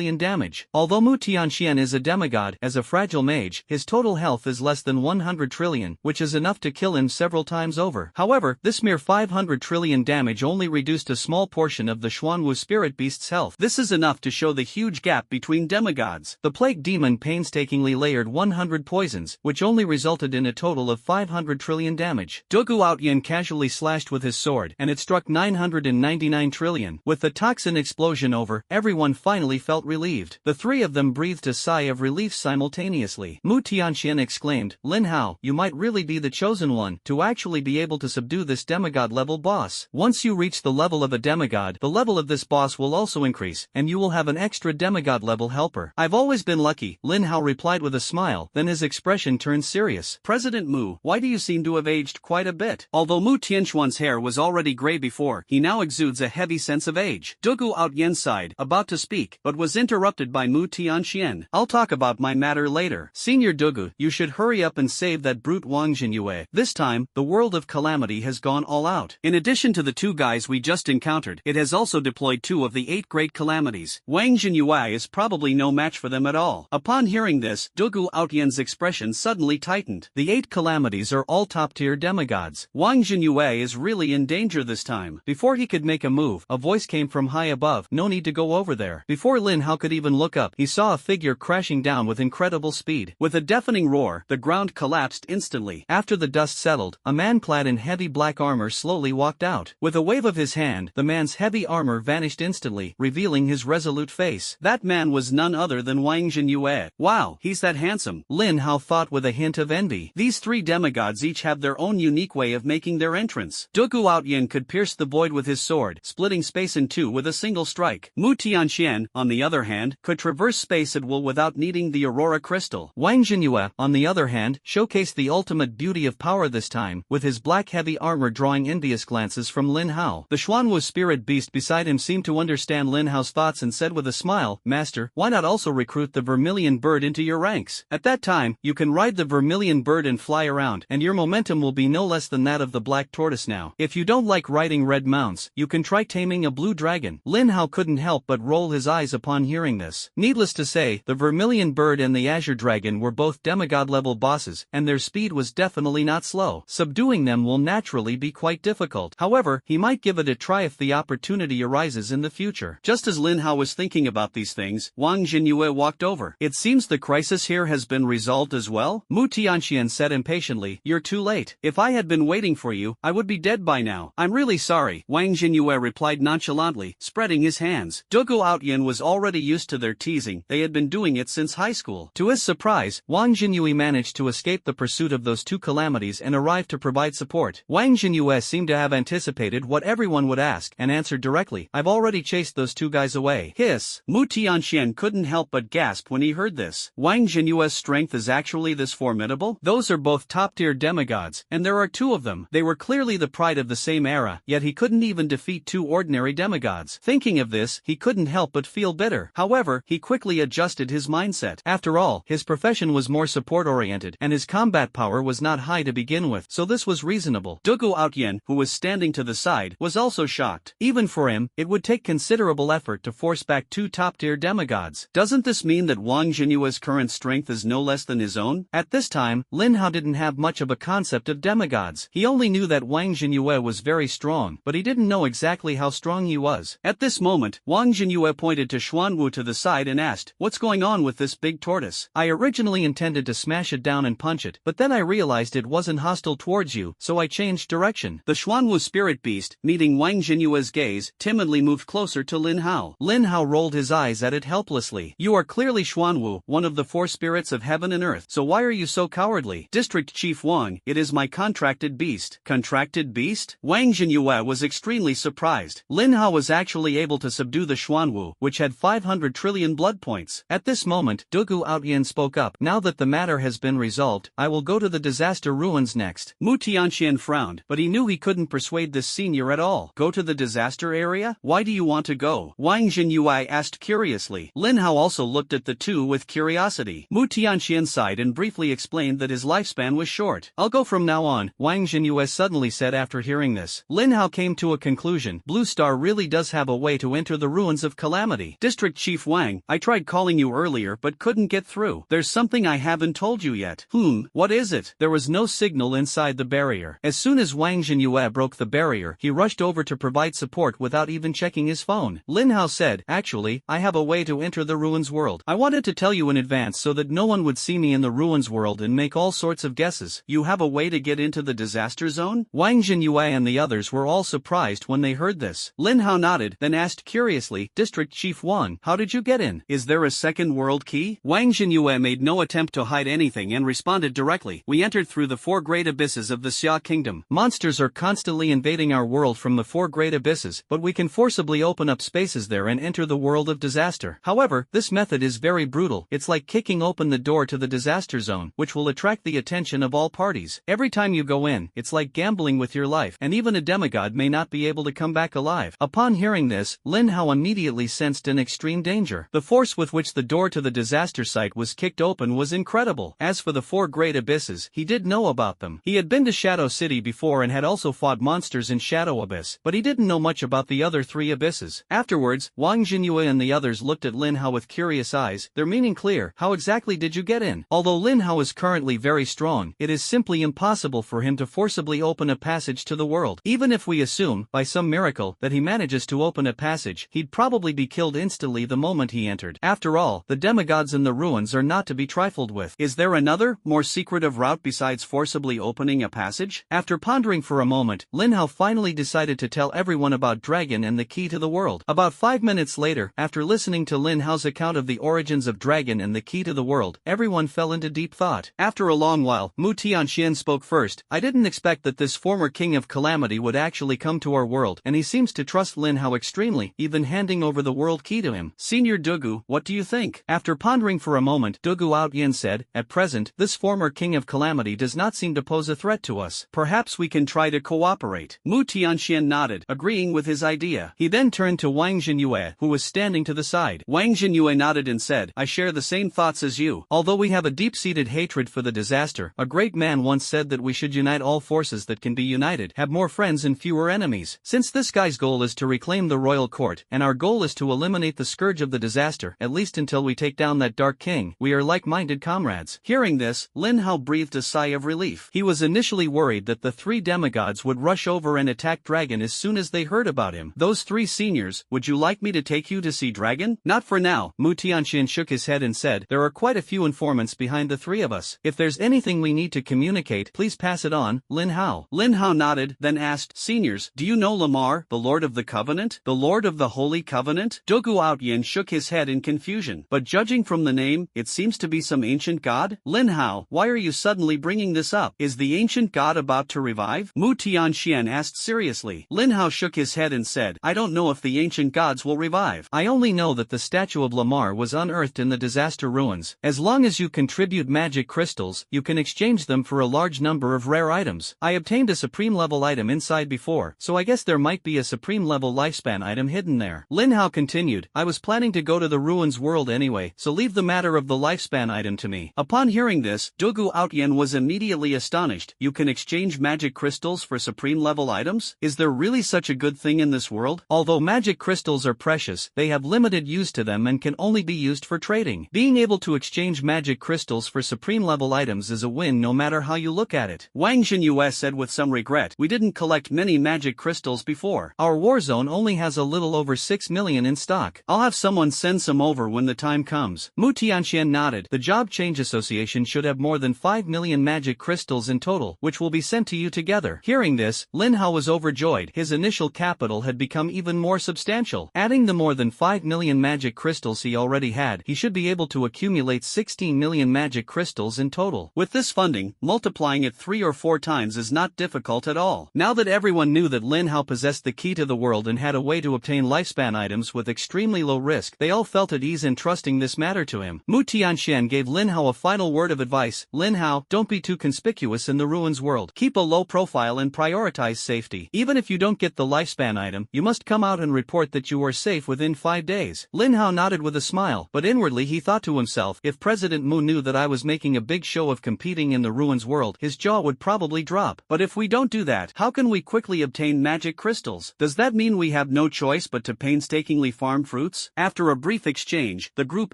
trillion damage. Although Mu Tianxian is a demigod, as a fragile mage, his total health is less than 100 trillion, which is enough to kill him several times over. However, this mere 500 trillion damage only reduced a small portion of the Xuanwu spirit beast's health. This is enough to show the huge gap between demigods. The plague demon painstakingly layered 100 poisons, which only resulted in a total of 500 trillion damage. Dogu Outyin casually slashed with his sword, and it struck 999 trillion. With the toxin explosion over, everyone finally felt relieved. The three of them breathed a sigh of relief simultaneously. Mu Tianxian exclaimed, "Lin Hao, you might really be the chosen one to actually be able to subdue this demigod-level boss. Once you reach the level of a demigod, the level of this boss will also increase, and you will have an extra demigod-level helper." "I've always been lucky," Lin Hao replied with a smile, then his expression turned serious. "President Mu, why do you seem to have aged quite a bit?" Although Mu Tianxuan's hair was already gray before, he now exudes a heavy sense of age. Dogu Outyin sighed, about to speak, but was interrupted by Mu Tianxian. "I'll talk about my matter later. Senior Dogu, you should hurry up and save that brute Wang Jinyue. This time, the world of calamity has gone all out. In addition to the two guys we just encountered, it has also deployed 2 of the 8 great calamities. Wang Jinyue is probably no match for them at all." Upon hearing this, Dogu Outyin's expression suddenly tightened. The 8 calamities are all top-tier demigods. Wang Jinyue is really in danger this time. Before he could make a move, a voice came from high above, "No need to go over there." Before Lin Hao could even look up, he saw a figure crashing down with incredible speed. With a deafening roar, the ground collapsed instantly. After the dust settled, a man clad in heavy black armor slowly walked out. With a wave of his hand, the man's heavy armor vanished instantly, revealing his resolute face. That man was none other than than Wang Jinyue. Wow, he's that handsome, Lin Hao thought with a hint of envy. These three demigods each have their own unique way of making their entrance. Dugu Outyin could pierce the void with his sword, splitting space in two with a single strike. Mu Tianxian, on the other hand, could traverse space at will without needing the Aurora Crystal. Wang Jinyue, on the other hand, showcased the ultimate beauty of power this time, with his black heavy armor drawing envious glances from Lin Hao. The Xuanwu spirit beast beside him seemed to understand Lin Hao's thoughts and said with a smile, "Master, why not also recruit the vermilion bird into your ranks? At that time, you can ride the vermilion bird and fly around, and your momentum will be no less than that of the black tortoise now. If you don't like riding red mounts, you can try taming a blue dragon." Lin Hao couldn't help but roll his eyes upon hearing this. Needless to say, the vermilion bird and the azure dragon were both demigod-level bosses, and their speed was definitely not slow. Subduing them will naturally be quite difficult. However, he might give it a try if the opportunity arises in the future. Just as Lin Hao was thinking about these things, Wang Jinyue walked over. "It seems the crisis here has been resolved as well?" Mu Tianxian said impatiently. "You're too late. If I had been waiting for you, I would be dead by now." "I'm really sorry," Wang Jinyue replied nonchalantly, spreading his hands. Dugu Outyin was already used to their teasing, they had been doing it since high school. To his surprise, Wang Jinyue managed to escape the pursuit of those two calamities and arrived to provide support. Wang Jinyue seemed to have anticipated what everyone would ask and answered directly, "I've already chased those two guys away." Hiss! Mu Tianxian couldn't help but gasp when he heard this. Wang Jinyue's strength is actually this formidable? Those are both top-tier demigods, and there are two of them. They were clearly the pride of the same era, yet he couldn't even defeat two ordinary demigods. Thinking of this, he couldn't help but feel bitter. However, he quickly adjusted his mindset. After all, his profession was more support-oriented, and his combat power was not high to begin with, so this was reasonable. Dugu Outyin, who was standing to the side, was also shocked. Even for him, it would take considerable effort to force back two top-tier demigods. Doesn't this mean that Wang Jinyue's current strength is no less than his own? At this time, Lin Hao didn't have much of a concept of demigods. He only knew that Wang Jinyue was very strong, but he didn't know exactly how strong he was. At this moment, Wang Jinyue pointed to Xuanwu to the side and asked, "What's going on with this big tortoise? I originally intended to smash it down and punch it, but then I realized it wasn't hostile towards you, so I changed direction." The Xuanwu spirit beast, meeting Wang Jinyue's gaze, timidly moved closer to Lin Hao. Lin Hao rolled his eyes at it helplessly. "You are clearly Xuanwu, one of the four spirits of heaven and earth, so why are you so cowardly?" "District Chief Wang, it is my contracted beast." Contracted beast? Wang Jinyue was extremely surprised. Lin Hao was actually able to subdue the Xuanwu, which had 500 trillion blood points. At this moment, Dugu Outyin spoke up. "Now that the matter has been resolved, I will go to the disaster ruins next." Mu Tianxian frowned, but he knew he couldn't persuade this senior at all. "Go to the disaster area? Why do you want to go?" Wang Jinyue asked curiously. Lin Hao also looked at the two with curiosity. Mu Tianxian sighed and briefly explained that his lifespan was short. "I'll go from now on," Wang Jinyue suddenly said after hearing this. Lin Hao came to a conclusion. Blue Star really does have a way to enter the ruins of calamity. "District Chief Wang, I tried calling you earlier but couldn't get through. There's something I haven't told you yet." What is it?" There was no signal inside the barrier. As soon as Wang Jinyue broke the barrier, he rushed over to provide support without even checking his phone. Lin Hao said, "Actually, I have a way to enter the ruins world. I wanted to tell you in advance so that no one would see me in the ruins world and make all sorts of guesses." "You have a way to get into the disaster zone?" Wang Jinyue and the others were all surprised when they heard this. Lin Hao nodded, then asked curiously, "District Chief Wang, how did you get in? Is there a second world key?" Wang Jinyue made no attempt to hide anything and responded directly, "We entered through the four great abysses of the Xia Kingdom. Monsters are constantly invading our world from the four great abysses, but we can forcibly open up spaces there and enter the world of disaster. However, this method is very brutal. It's like kicking open the door to the disaster zone, which will attract the attention of all parties. Every time you go in, it's like gambling with your life, and even a demigod may not be able to come back alive." Upon hearing this, Lin Hao immediately sensed an extreme danger. The force with which the door to the disaster site was kicked open was incredible. As for the four great abysses, he did know about them. He had been to Shadow City before and had also fought monsters in Shadow Abyss, but he didn't know much about the other three abysses. Afterwards, Wang Jinyue and the others looked at Lin Hao with curious eyes, their meaning clear. "How exactly did you get in?" Although Lin Hao is currently very strong, it is simply impossible for him to forcibly open a passage to the world. Even if we assume, by some miracle, that he manages to open a passage, he'd probably be killed instantly the moment he entered. After all, the demigods in the ruins are not to be trifled with. Is there another, more secretive route besides forcibly opening a passage? After pondering for a moment, Lin Hao finally decided to tell everyone about Dragon and the key to the world. About 5 minutes later, after listening to Lin Hao's account of the origins of dragon and the key to the world, everyone fell into deep thought. After a long while, Mu Tianxian spoke first. I didn't expect that this former king of calamity would actually come to our world, and he seems to trust Lin Hao extremely, even handing over the world key to him. Senior Dugu, what do you think? After pondering for a moment, Dugu Outyin said, at present, this former king of calamity does not seem to pose a threat to us. Perhaps we can try to cooperate. Mu Tianxian nodded, agreeing with his idea. He then turned to Wang Jinyue, who was standing to the side. Wang Jinyue nodded and said, I share the same thoughts as you. Although we have a deep-seated hatred for the disaster, a great man once said that we should unite all forces that can be united, have more friends and fewer enemies. Since this guy's goal is to reclaim the royal court, and our goal is to eliminate the scourge of the disaster, at least until we take down that dark king, we are like-minded comrades. Hearing this, Lin Hao breathed a sigh of relief. He was initially worried that the three demigods would rush over and attack Dragon as soon as they heard about him. Those three seniors, would you like me to take you to see Dragon? Not for now. Mu Tianxian shook his head and said, there are quite a few informants behind the three of us. If there's anything we need to communicate, please pass it on, Lin Hao. Lin Hao nodded, then asked, seniors, do you know Lamar, the Lord of the Covenant? The Lord of the Holy Covenant? Dugu Outyin shook his head in confusion. But judging from the name, it seems to be some ancient god? Lin Hao, why are you suddenly bringing this up? Is the ancient god about to revive? Mu Tianxian asked seriously. Lin Hao shook his head and said, I don't know if the ancient gods will revive. I only know that the statue of Lamar was unearthed in the disaster ruins. As long as you contribute magic crystals, you can exchange them for a large number of rare items. I obtained a supreme level item inside before, so I guess there might be a supreme level lifespan item hidden there. Lin Hao continued, I was planning to go to the ruins world anyway, so leave the matter of the lifespan item to me. Upon hearing this, Dugu Outyin was immediately astonished. You can exchange magic crystals for supreme level items? Is there really such a good thing in this world? Although magic crystals are precious, they have limited use to them and can only be used for trading. Being able to exchange magic crystals for supreme level items is a win no matter how you look at it. Wang Jinyue said with some regret, we didn't collect many magic crystals before. Our war zone only has a little over 6 million in stock. I'll have someone send some over when the time comes. Mu Tianxian nodded. The Job Change Association should have more than 5 million magic crystals in total, which will be sent to you together. Hearing this, Lin Hao was overjoyed. His initial capital had become even more substantial. Adding the more than 5 million magic crystals he already had, he should be able to accumulate 16 million magic crystals in total. With this funding, multiplying it 3 or 4 times is not difficult at all. Now that everyone knew that Lin Hao possessed the key to the world and had a way to obtain lifespan items with extremely low risk, they all felt at ease in trusting this matter to him. Mu Tianxian gave Lin Hao a final word of advice. Lin Hao, don't be too conspicuous in the ruins world. Keep a low profile and prioritize safety. Even if you don't get the lifespan item, you must come out and report that you are safe within 5 days. Lin Hao nodded with a smile, but inwardly he thought to himself, if President Mu knew that I was making a big show of competing in the ruins world, his jaw would probably drop. But if we don't do that, how can we quickly obtain magic crystals? Does that mean we have no choice but to painstakingly farm fruits? After a brief exchange, the group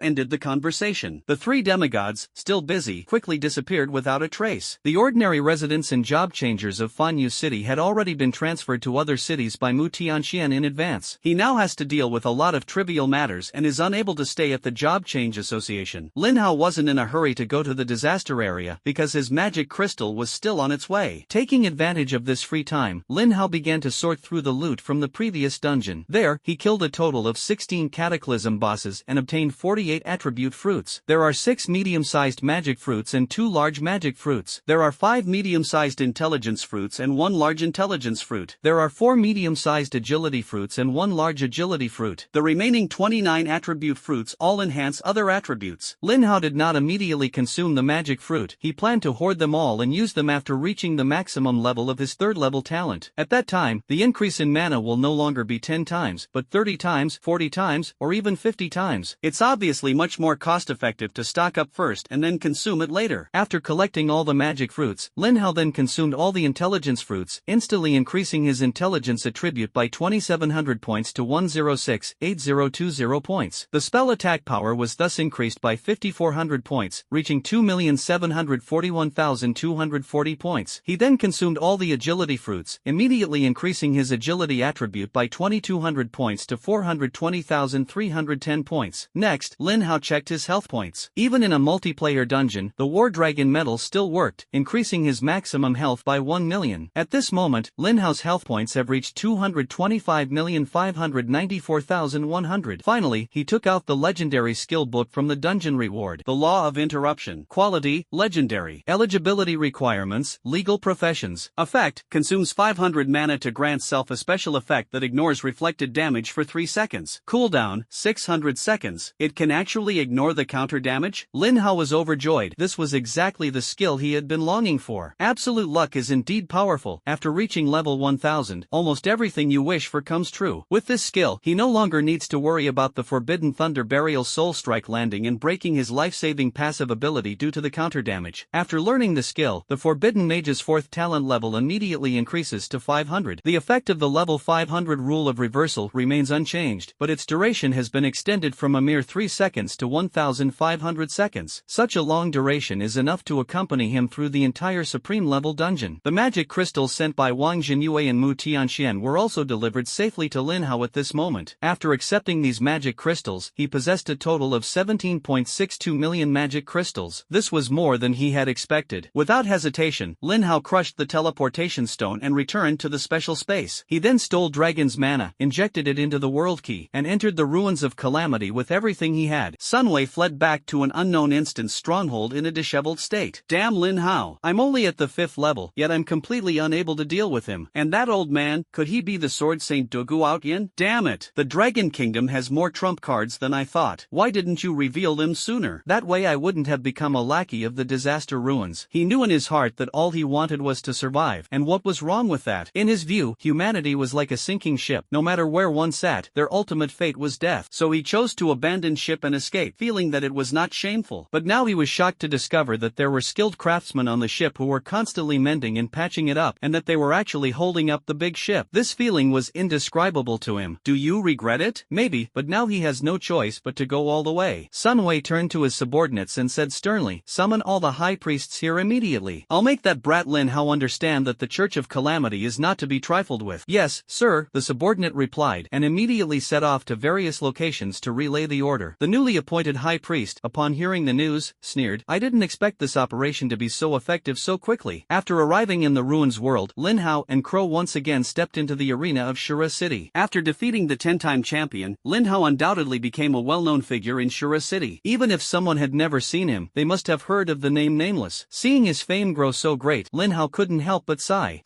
ended the conversation. The three demigods, still busy, quickly disappeared without a trace. The ordinary residents and job changers of Fanyu City had already been transferred to other cities by Mu Tianxian in advance. He now has to deal with a lot of trivial matters and is unable to stay at the Job Change Association. Lin Hao wasn't in a hurry to go to the disaster area because his magic crystal was still on its way. Taking advantage of this free time, Lin Hao began to sort through the loot from the previous dungeon. There, he killed a total of 16 cataclysm bosses and obtained 48 attribute fruits. There are 6 medium-sized magic fruits and 2 large magic fruits. There are 5 medium-sized intelligence fruits and 1 large intelligence fruit. There are 4 medium-sized agility fruits and 1 large agility fruit. The remaining 29 attribute fruits all enhance other attributes. Lin Hao did not immediately consume the magic fruit. He planned to hoard them all and use them after reaching the maximum level of his 3rd level talent. At that time, the increase in mana will no longer be 10 times, but 30 times, 40 times, or even 50 times. It's obviously much more cost-effective to stock up first and then consume it later. After collecting all the magic fruits, Lin Hao then consumed all the intelligence fruits, instantly increasing his intelligence attribute by 2700 points to 106,8020 points. The spell attack power was thus increased by 5400 points, reaching 2,741,240 points. He then consumed all the agility fruits, immediately increasing his agility attribute by 2200 points to 420,310 points. Next, Lin Hao checked his health points. Even in a multiplayer dungeon, the War Dragon medal still worked, increasing his maximum health by 1 million. At this moment, Lin Hao's health points have reached 225,594,100. Finally, he took out the legendary skill book from the dungeon reward. The law of interruption. Quality, legendary. Eligibility requirements, legal professions. Effect, consumes 500 mana to grant self a special effect that ignores reflected damage for 3 seconds. Cooldown, 600 seconds. It can actually ignore the counter damage? Lin Hao was overjoyed. This was exactly the skill he had been longing for. Absolute luck is indeed powerful. After reaching level 1000, almost everything you wish for comes true. With this skill, he no longer needs to worry about the Forbidden Thunder Burial Soul Strike landing and breaking his life-saving passive ability due to the counter damage. After learning the skill, the Forbidden Mage's 4th talent level immediately increases to 500. The effect of the level 500 rule of reversal remains unchanged, but its duration has been extended from a mere 3 seconds to 1500 seconds. Such a long duration is enough to accompany him through the entire Supreme level dungeon. The magic crystals sent by Wang Jinyue and Mu Tianxian were also delivered safely to Lin Hao at this moment. After accepting these magic crystals, he possessed a total of 17.62 million magic crystals. This was more than he had expected. Without hesitation, Lin Hao crushed the teleportation stone and returned to the special space. He then stole Dragon's mana, injected it into the world key, and entered the ruins of Calamity with everything he had. Sun Wei fled back to an unknown instant's stronghold in a disheveled state. Damn Lin Hao. I'm only at the 5th level, yet I'm completely unable to deal with him. And that old man, could he be the Sword Saint Dogu out Yin? Damn it. The Dragon Kingdom has more trump cards than I thought. Why didn't you reveal them sooner? That way I wouldn't have become a lackey of the disaster ruins. He knew in his heart that all he wanted was to survive. And what was wrong with that? In his view, humanity was like a sinking ship. No matter where one sat, their ultimate fate was death. So he chose to abandon ship and escape, feeling that it was not shameful. But now he was shocked to discover that there were skilled craftsmen on the ship who were constantly mending and patching it up, and that they were actually holding up the big ship. This feeling was indescribable to him. Do you regret it? Maybe, but now he has no choice but to go all the way. Sun Wei turned to his subordinates and said sternly, "Summon all the high priests here immediately. I'll make that brat Lin Hao understand that the Church of Calamity is not to be trifled with." "Yes, sir," the subordinate replied, and immediately set off to various locations to relay the order. The newly appointed high priest, upon hearing the news, sneered, "I didn't expect this operation to be so effective so quickly." After arriving in the ruins world, Lin Hao and Crow once again stepped into the arena of Shura City. After defeating the 10-time champion, Lin Hao undoubtedly became a well-known figure in Shura City. Even if someone had never seen him, they must have heard of the name Nameless. Seeing his fame grow so great, Lin Hao couldn't help but sigh.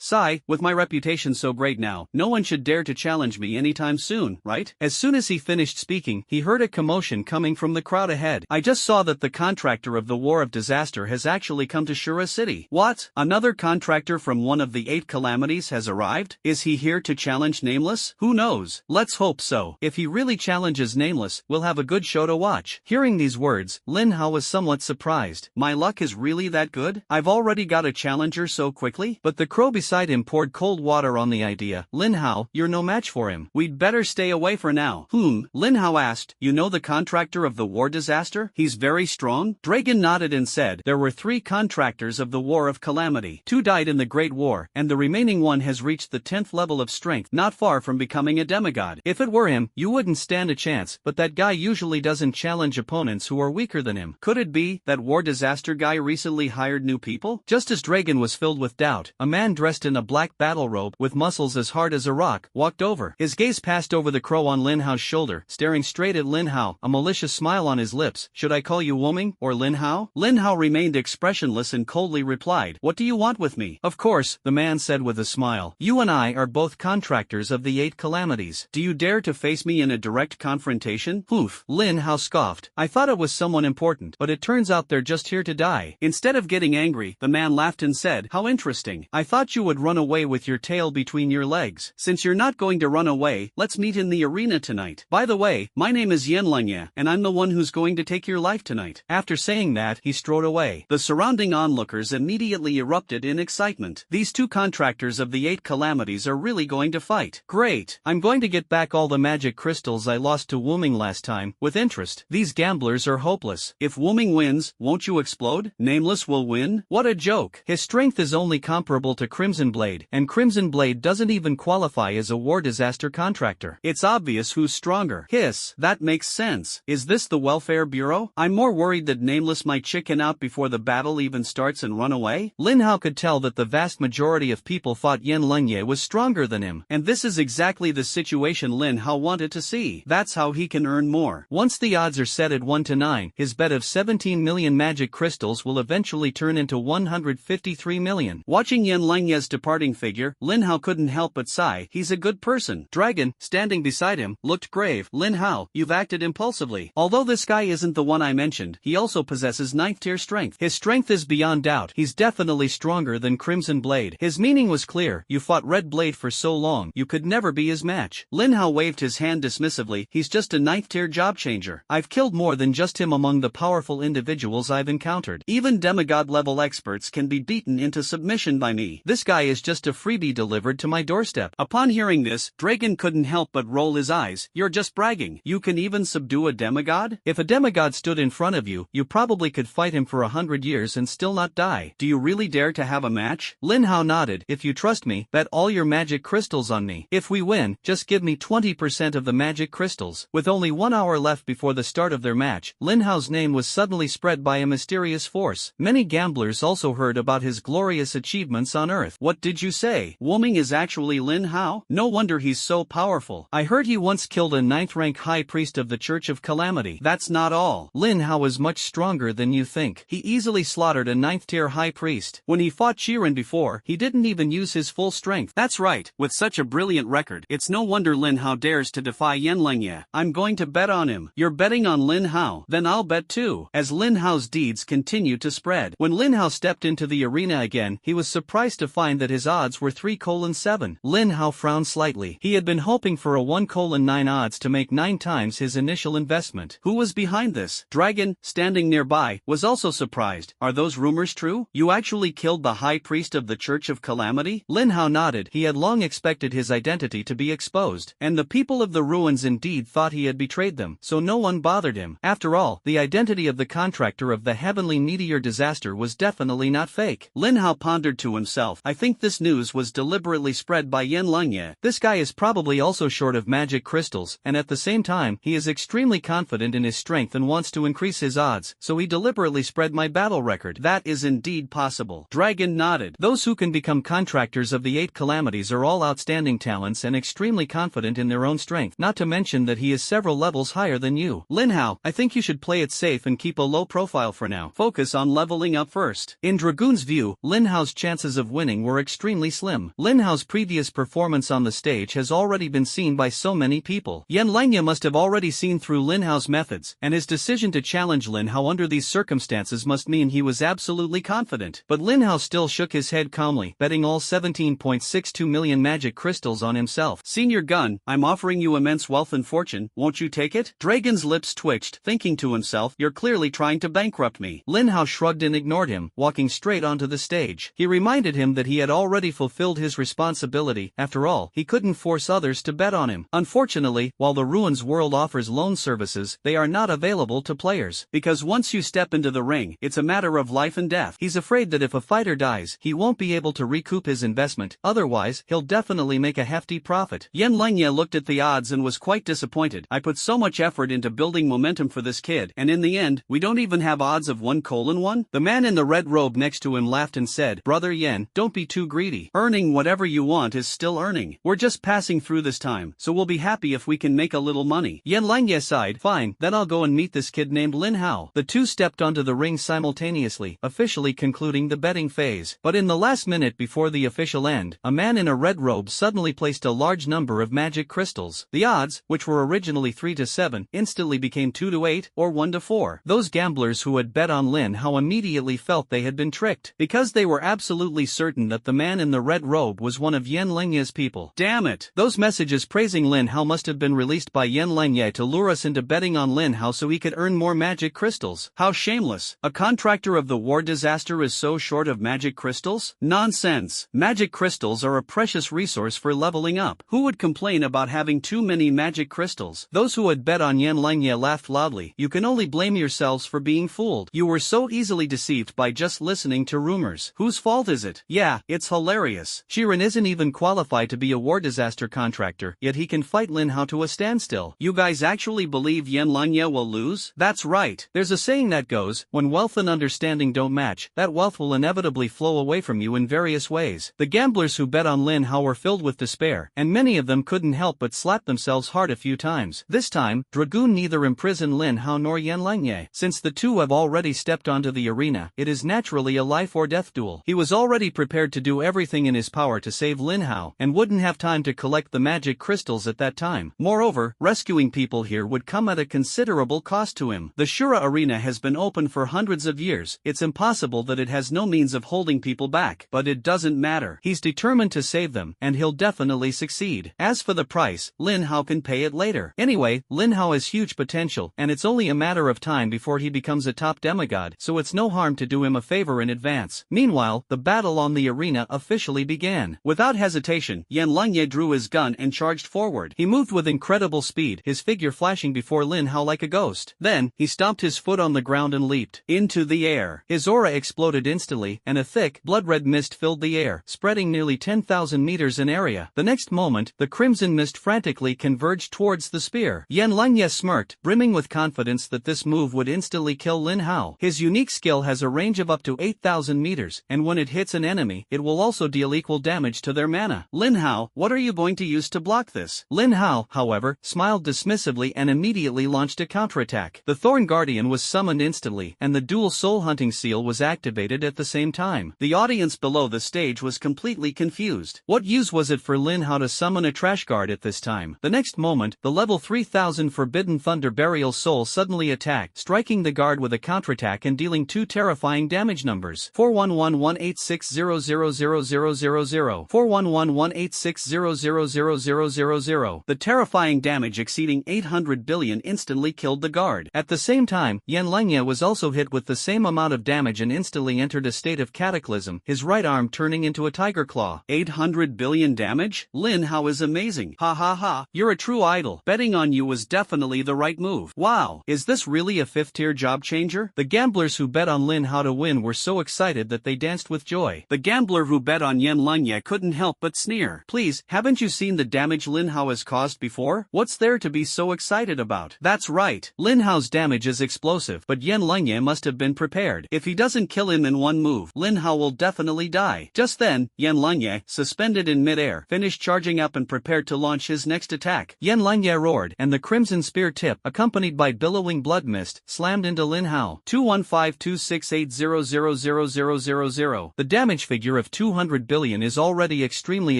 With my reputation so great now, no one should dare to challenge me anytime soon, right? As soon as he finished speaking, he heard a commotion coming from the crowd ahead. "I just saw that the contractor of the War of Disaster has actually come to Shura City." "What? Another contractor from one of the 8 calamities has arrived? Is he here to challenge Nameless? Who knows? Let's hope so. If he really challenges Nameless, we'll have a good show to watch." Hearing these words, Lin Hao was somewhat surprised. My luck is really that good? I've already got a challenger so quickly? But the crow beside him poured cold water on the idea. "Lin Hao, you're no match for him. We'd better stay away for now." Lin Hao asked, "You know the contractor of the War Disaster? He's very strong?" Dragon nodded and said, "There were 3 contractors of the War of Calamity. 2 died in the Great War, and the remaining one has reached the 10th level of strength, not far from becoming a demigod. If it were him, you wouldn't stand a chance, but that guy usually doesn't challenge opponents who are weaker than him. Could it be that War Disaster guy recently hired new people?" Just as Dragon was filled with doubt, a man dressed in a black battle robe with muscles as hard as a rock walked over. His gaze passed over the crow on Lin Hao's shoulder, staring straight at Lin Hao, a malicious smile on his lips. "Should I call you Woming or Lin Hao?" Lin Hao remained expressionless and coldly replied, "What do you want with me?" "Of course," the man said with a smile. "You and I are both contractors of the 8 calamities. Do you dare to face me in a direct confrontation?" Lin Hao scoffed. "I thought it was someone important, but it turns out they're just here to die." Instead of getting angry, the man laughed and said, "How interesting. I thought you would run away with your tail between your legs. Since you're not going to run away, let's meet in the arena tonight. By the way, my name is Yen Lengye, and I'm the one who's going to take your life tonight." After saying that, he strode away. The surrounding onlookers immediately erupted in excitement. These 2 contractors of the 8 calamities are really going to fight. Great. I'm going to get back all the magic crystals I lost to Wuming last time, with interest. These gamblers are hopeless. If Wuming wins, won't you explode? Nameless will win? What a joke. His strength is only comparable to Crimson Blade, and Crimson Blade doesn't even qualify as a War Disaster contractor. It's obvious who's stronger. Hiss. That makes sense. Is this the Welfare Bureau? I'm more worried that Nameless might chicken out before the battle even starts and run away. Lin Hao could tell that the vast majority of people thought Yen Lengye was stronger than him, and this is exactly the situation Lin Hao wanted to see. That's how he can earn more more. Once the odds are set at 1 to 9, his bet of 17 million magic crystals will eventually turn into 153 million. Watching Yan Lengye's departing figure, Lin Hao couldn't help but sigh. He's a good person. Dragon, standing beside him, looked grave. Lin Hao, you've acted impulsively. Although this guy isn't the one I mentioned, he also possesses 9th tier strength. His strength is beyond doubt. He's definitely stronger than Crimson Blade. His meaning was clear. You fought Red Blade for so long, you could never be his match. Lin Hao waved his hand dismissively. He's just a 9th tier job changer. I've killed more than just him among the powerful individuals I've encountered. Even demigod level experts can be beaten into submission by me. This guy is just a freebie delivered to my doorstep. Upon hearing this, Dragon couldn't help but roll his eyes. You're just bragging. You can even subdue a demigod? If a demigod stood in front of you, you probably could fight him for 100 years and still not die. Do you really dare to have a match? Lin Hao nodded. If you trust me, bet all your magic crystals on me. If we win, just give me 20% of the magic crystals. With only 1 hour left before the start of their match, Lin Hao's name was suddenly spread by a mysterious force. Many gamblers also heard about his glorious achievements on Earth. What did you say? Woming is actually Lin Hao? No wonder he's so powerful. I heard he once killed a 9th rank high priest of the Church of Calamity. That's not all. Lin Hao is much stronger than you think. He easily slaughtered a 9th tier high priest. When he fought Shiren before, he didn't even use his full strength. That's right. With such a brilliant record, it's no wonder Lin Hao dares to defy Yan Lengye. I'm going to bet on him. You're betting on Lin Hao? Then I'll bet too. As Lin Hao's deeds continued to spread. When Lin Hao stepped into the arena again, he was surprised to find that his odds were 3:7. Lin Hao frowned slightly. He had been hoping for a 1:9 odds to make 9 times his initial investment. Who was behind this? Dragon, standing nearby, was also surprised. Are those rumors true? You actually killed the high priest of the Church of Calamity? Lin Hao nodded. He had long expected his identity to be exposed, and the people of the ruins indeed thought he had betrayed them, so no one bothered him. After all, the identity of the contractor of the heavenly meteor disaster was definitely not fake. Lin Hao pondered to himself. I think this news was deliberately spread by Yan Lengye. This guy is probably also short of magic crystals, and at the same time, he is extremely confident in his strength and wants to increase his odds, so he deliberately spread my battle record. That is indeed possible. Dragon nodded. Those who can become contractors of the 8 calamities are all outstanding talents and extremely confident in their own strength, not to mention that he is several levels higher than you. Lin Hao, I think you should play it safe and keep a low profile for now. Focus on leveling up first. In Dragoon's view, Lin Hao's chances of winning were extremely slim. Lin Hao's previous performance on the stage has already been seen by so many people. Yan Lengye must have already seen through Lin Hao's methods, and his decision to challenge Lin Hao under these circumstances must mean he was absolutely confident. But Lin Hao still shook his head calmly, betting all 17.62 million magic crystals on himself. Senior Gun, I'm offering you immense wealth and fortune, won't you take it? Dragon's lips twitched, thinking to himself, you're clearly trying to bankrupt me. Lin Hao shrugged and ignored him, walking straight onto the stage. He reminded him that he had already fulfilled his responsibility. After all, he couldn't force others to bet on him. Unfortunately, while the Ruins World offers loan services, they are not available to players. Because once you step into the ring, it's a matter of life and death. He's afraid that if a fighter dies, he won't be able to recoup his investment. Otherwise, he'll definitely make a hefty profit. Yan Lengye looked at the odds and was quite disappointed. I put so much effort into building momentum for this kid, and in the end, we don't even have odds of 1:1. The man in the red robe next to him laughed and said, Brother Yan, don't be too greedy. Earning whatever you want is still earning. We're just passing through this time, so we'll be happy if we can make a little money. Yan Lengye sighed. Fine, then I'll go and meet this kid named Lin Hao. The two stepped onto the ring simultaneously, officially concluding the betting phase. But in the last minute before the official end, a man in a red robe suddenly placed a large number of magic crystals. The odds, which were originally 3-7, instantly became 2-8, or 1-4. Those gamblers who had bet on Lin Hao immediately felt they had been tricked, because they were absolutely certain that the man in the red robe was one of Yan Lengye's people. Damn it! Those messages praising Lin Hao must have been released by Yan Lengye to lure us into betting on Lin Hao so he could earn more magic crystals. How shameless! A contractor of the war disaster is so short of magic crystals? Nonsense! Magic crystals are a precious resource for leveling up. Who would complain about having too many magic crystals? Those who had bet on Yan Lengye laughed loudly. You can only blame yourselves for being fooled. You were so easily deceived by just listening to rumors. Whose fault is it? Yeah, it's hilarious. Shiren isn't even qualified to be a war disaster contractor, yet he can fight Lin Hao to a standstill. You guys actually believe Yan Lengye will lose? That's right. There's a saying that goes, when wealth and understanding don't match, that wealth will inevitably flow away from you in various ways. The gamblers who bet on Lin Hao were filled with despair, and many of them couldn't help but slap themselves hard a few times. This time, time, Dragoon neither imprison Lin Hao nor Yan Langye. Since the two have already stepped onto the arena, it is naturally a life-or-death duel. He was already prepared to do everything in his power to save Lin Hao, and wouldn't have time to collect the magic crystals at that time. Moreover, rescuing people here would come at a considerable cost to him. The Shura arena has been open for hundreds of years. It's impossible that it has no means of holding people back. But it doesn't matter. He's determined to save them, and he'll definitely succeed. As for the price, Lin Hao can pay it later. Anyway, Lin Hao has huge potential, and it's only a matter of time before he becomes a top demigod, so it's no harm to do him a favor in advance. Meanwhile, the battle on the arena officially began. Without hesitation, Yan Langye drew his gun and charged forward. He moved with incredible speed, his figure flashing before Lin Hao like a ghost. Then, he stomped his foot on the ground and leaped into the air. His aura exploded instantly, and a thick, blood-red mist filled the air, spreading nearly 10,000 meters in area. The next moment, the crimson mist frantically converged towards the spear. Yan Langye smirked, brimming with confidence that this move would instantly kill Lin Hao. His unique skill has a range of up to 8,000 meters, and when it hits an enemy, it will also deal equal damage to their mana. Lin Hao, what are you going to use to block this? Lin Hao, however, smiled dismissively and immediately launched a counterattack. The Thorn Guardian was summoned instantly, and the dual soul hunting seal was activated at the same time. The audience below the stage was completely confused. What use was it for Lin Hao to summon a trash guard at this time? The next moment, the level 3000 Forbidden Thunder Burial Soul suddenly attacked, striking the guard with a counterattack and dealing 2 terrifying damage numbers. 41118600000. 41118600000. The terrifying damage exceeding 800 billion instantly killed the guard. At the same time, Yan Langye was also hit with the same amount of damage and instantly entered a state of cataclysm, his right arm turning into a tiger claw. 800 billion damage? Lin Hao is amazing. Ha ha ha, you're a true idol. Betting on you was definitely the right move. Wow, is this really a 5th-tier job changer? The gamblers who bet on Lin Hao to win were so excited that they danced with joy. The gambler who bet on Yan Langye couldn't help but sneer. Please, haven't you seen the damage Lin Hao has caused before? What's there to be so excited about? That's right, Lin Hao's damage is explosive, but Yan Langye must have been prepared. If he doesn't kill him in one move, Lin Hao will definitely die. Just then, Yan Langye, suspended in midair, finished charging up and prepared to launch his next attack. Yan Langye roared, and the crimson spear tip, accompanied by billowing blood mist, slammed into Lin Hao. 21526800000. The damage figure of 200 billion is already extremely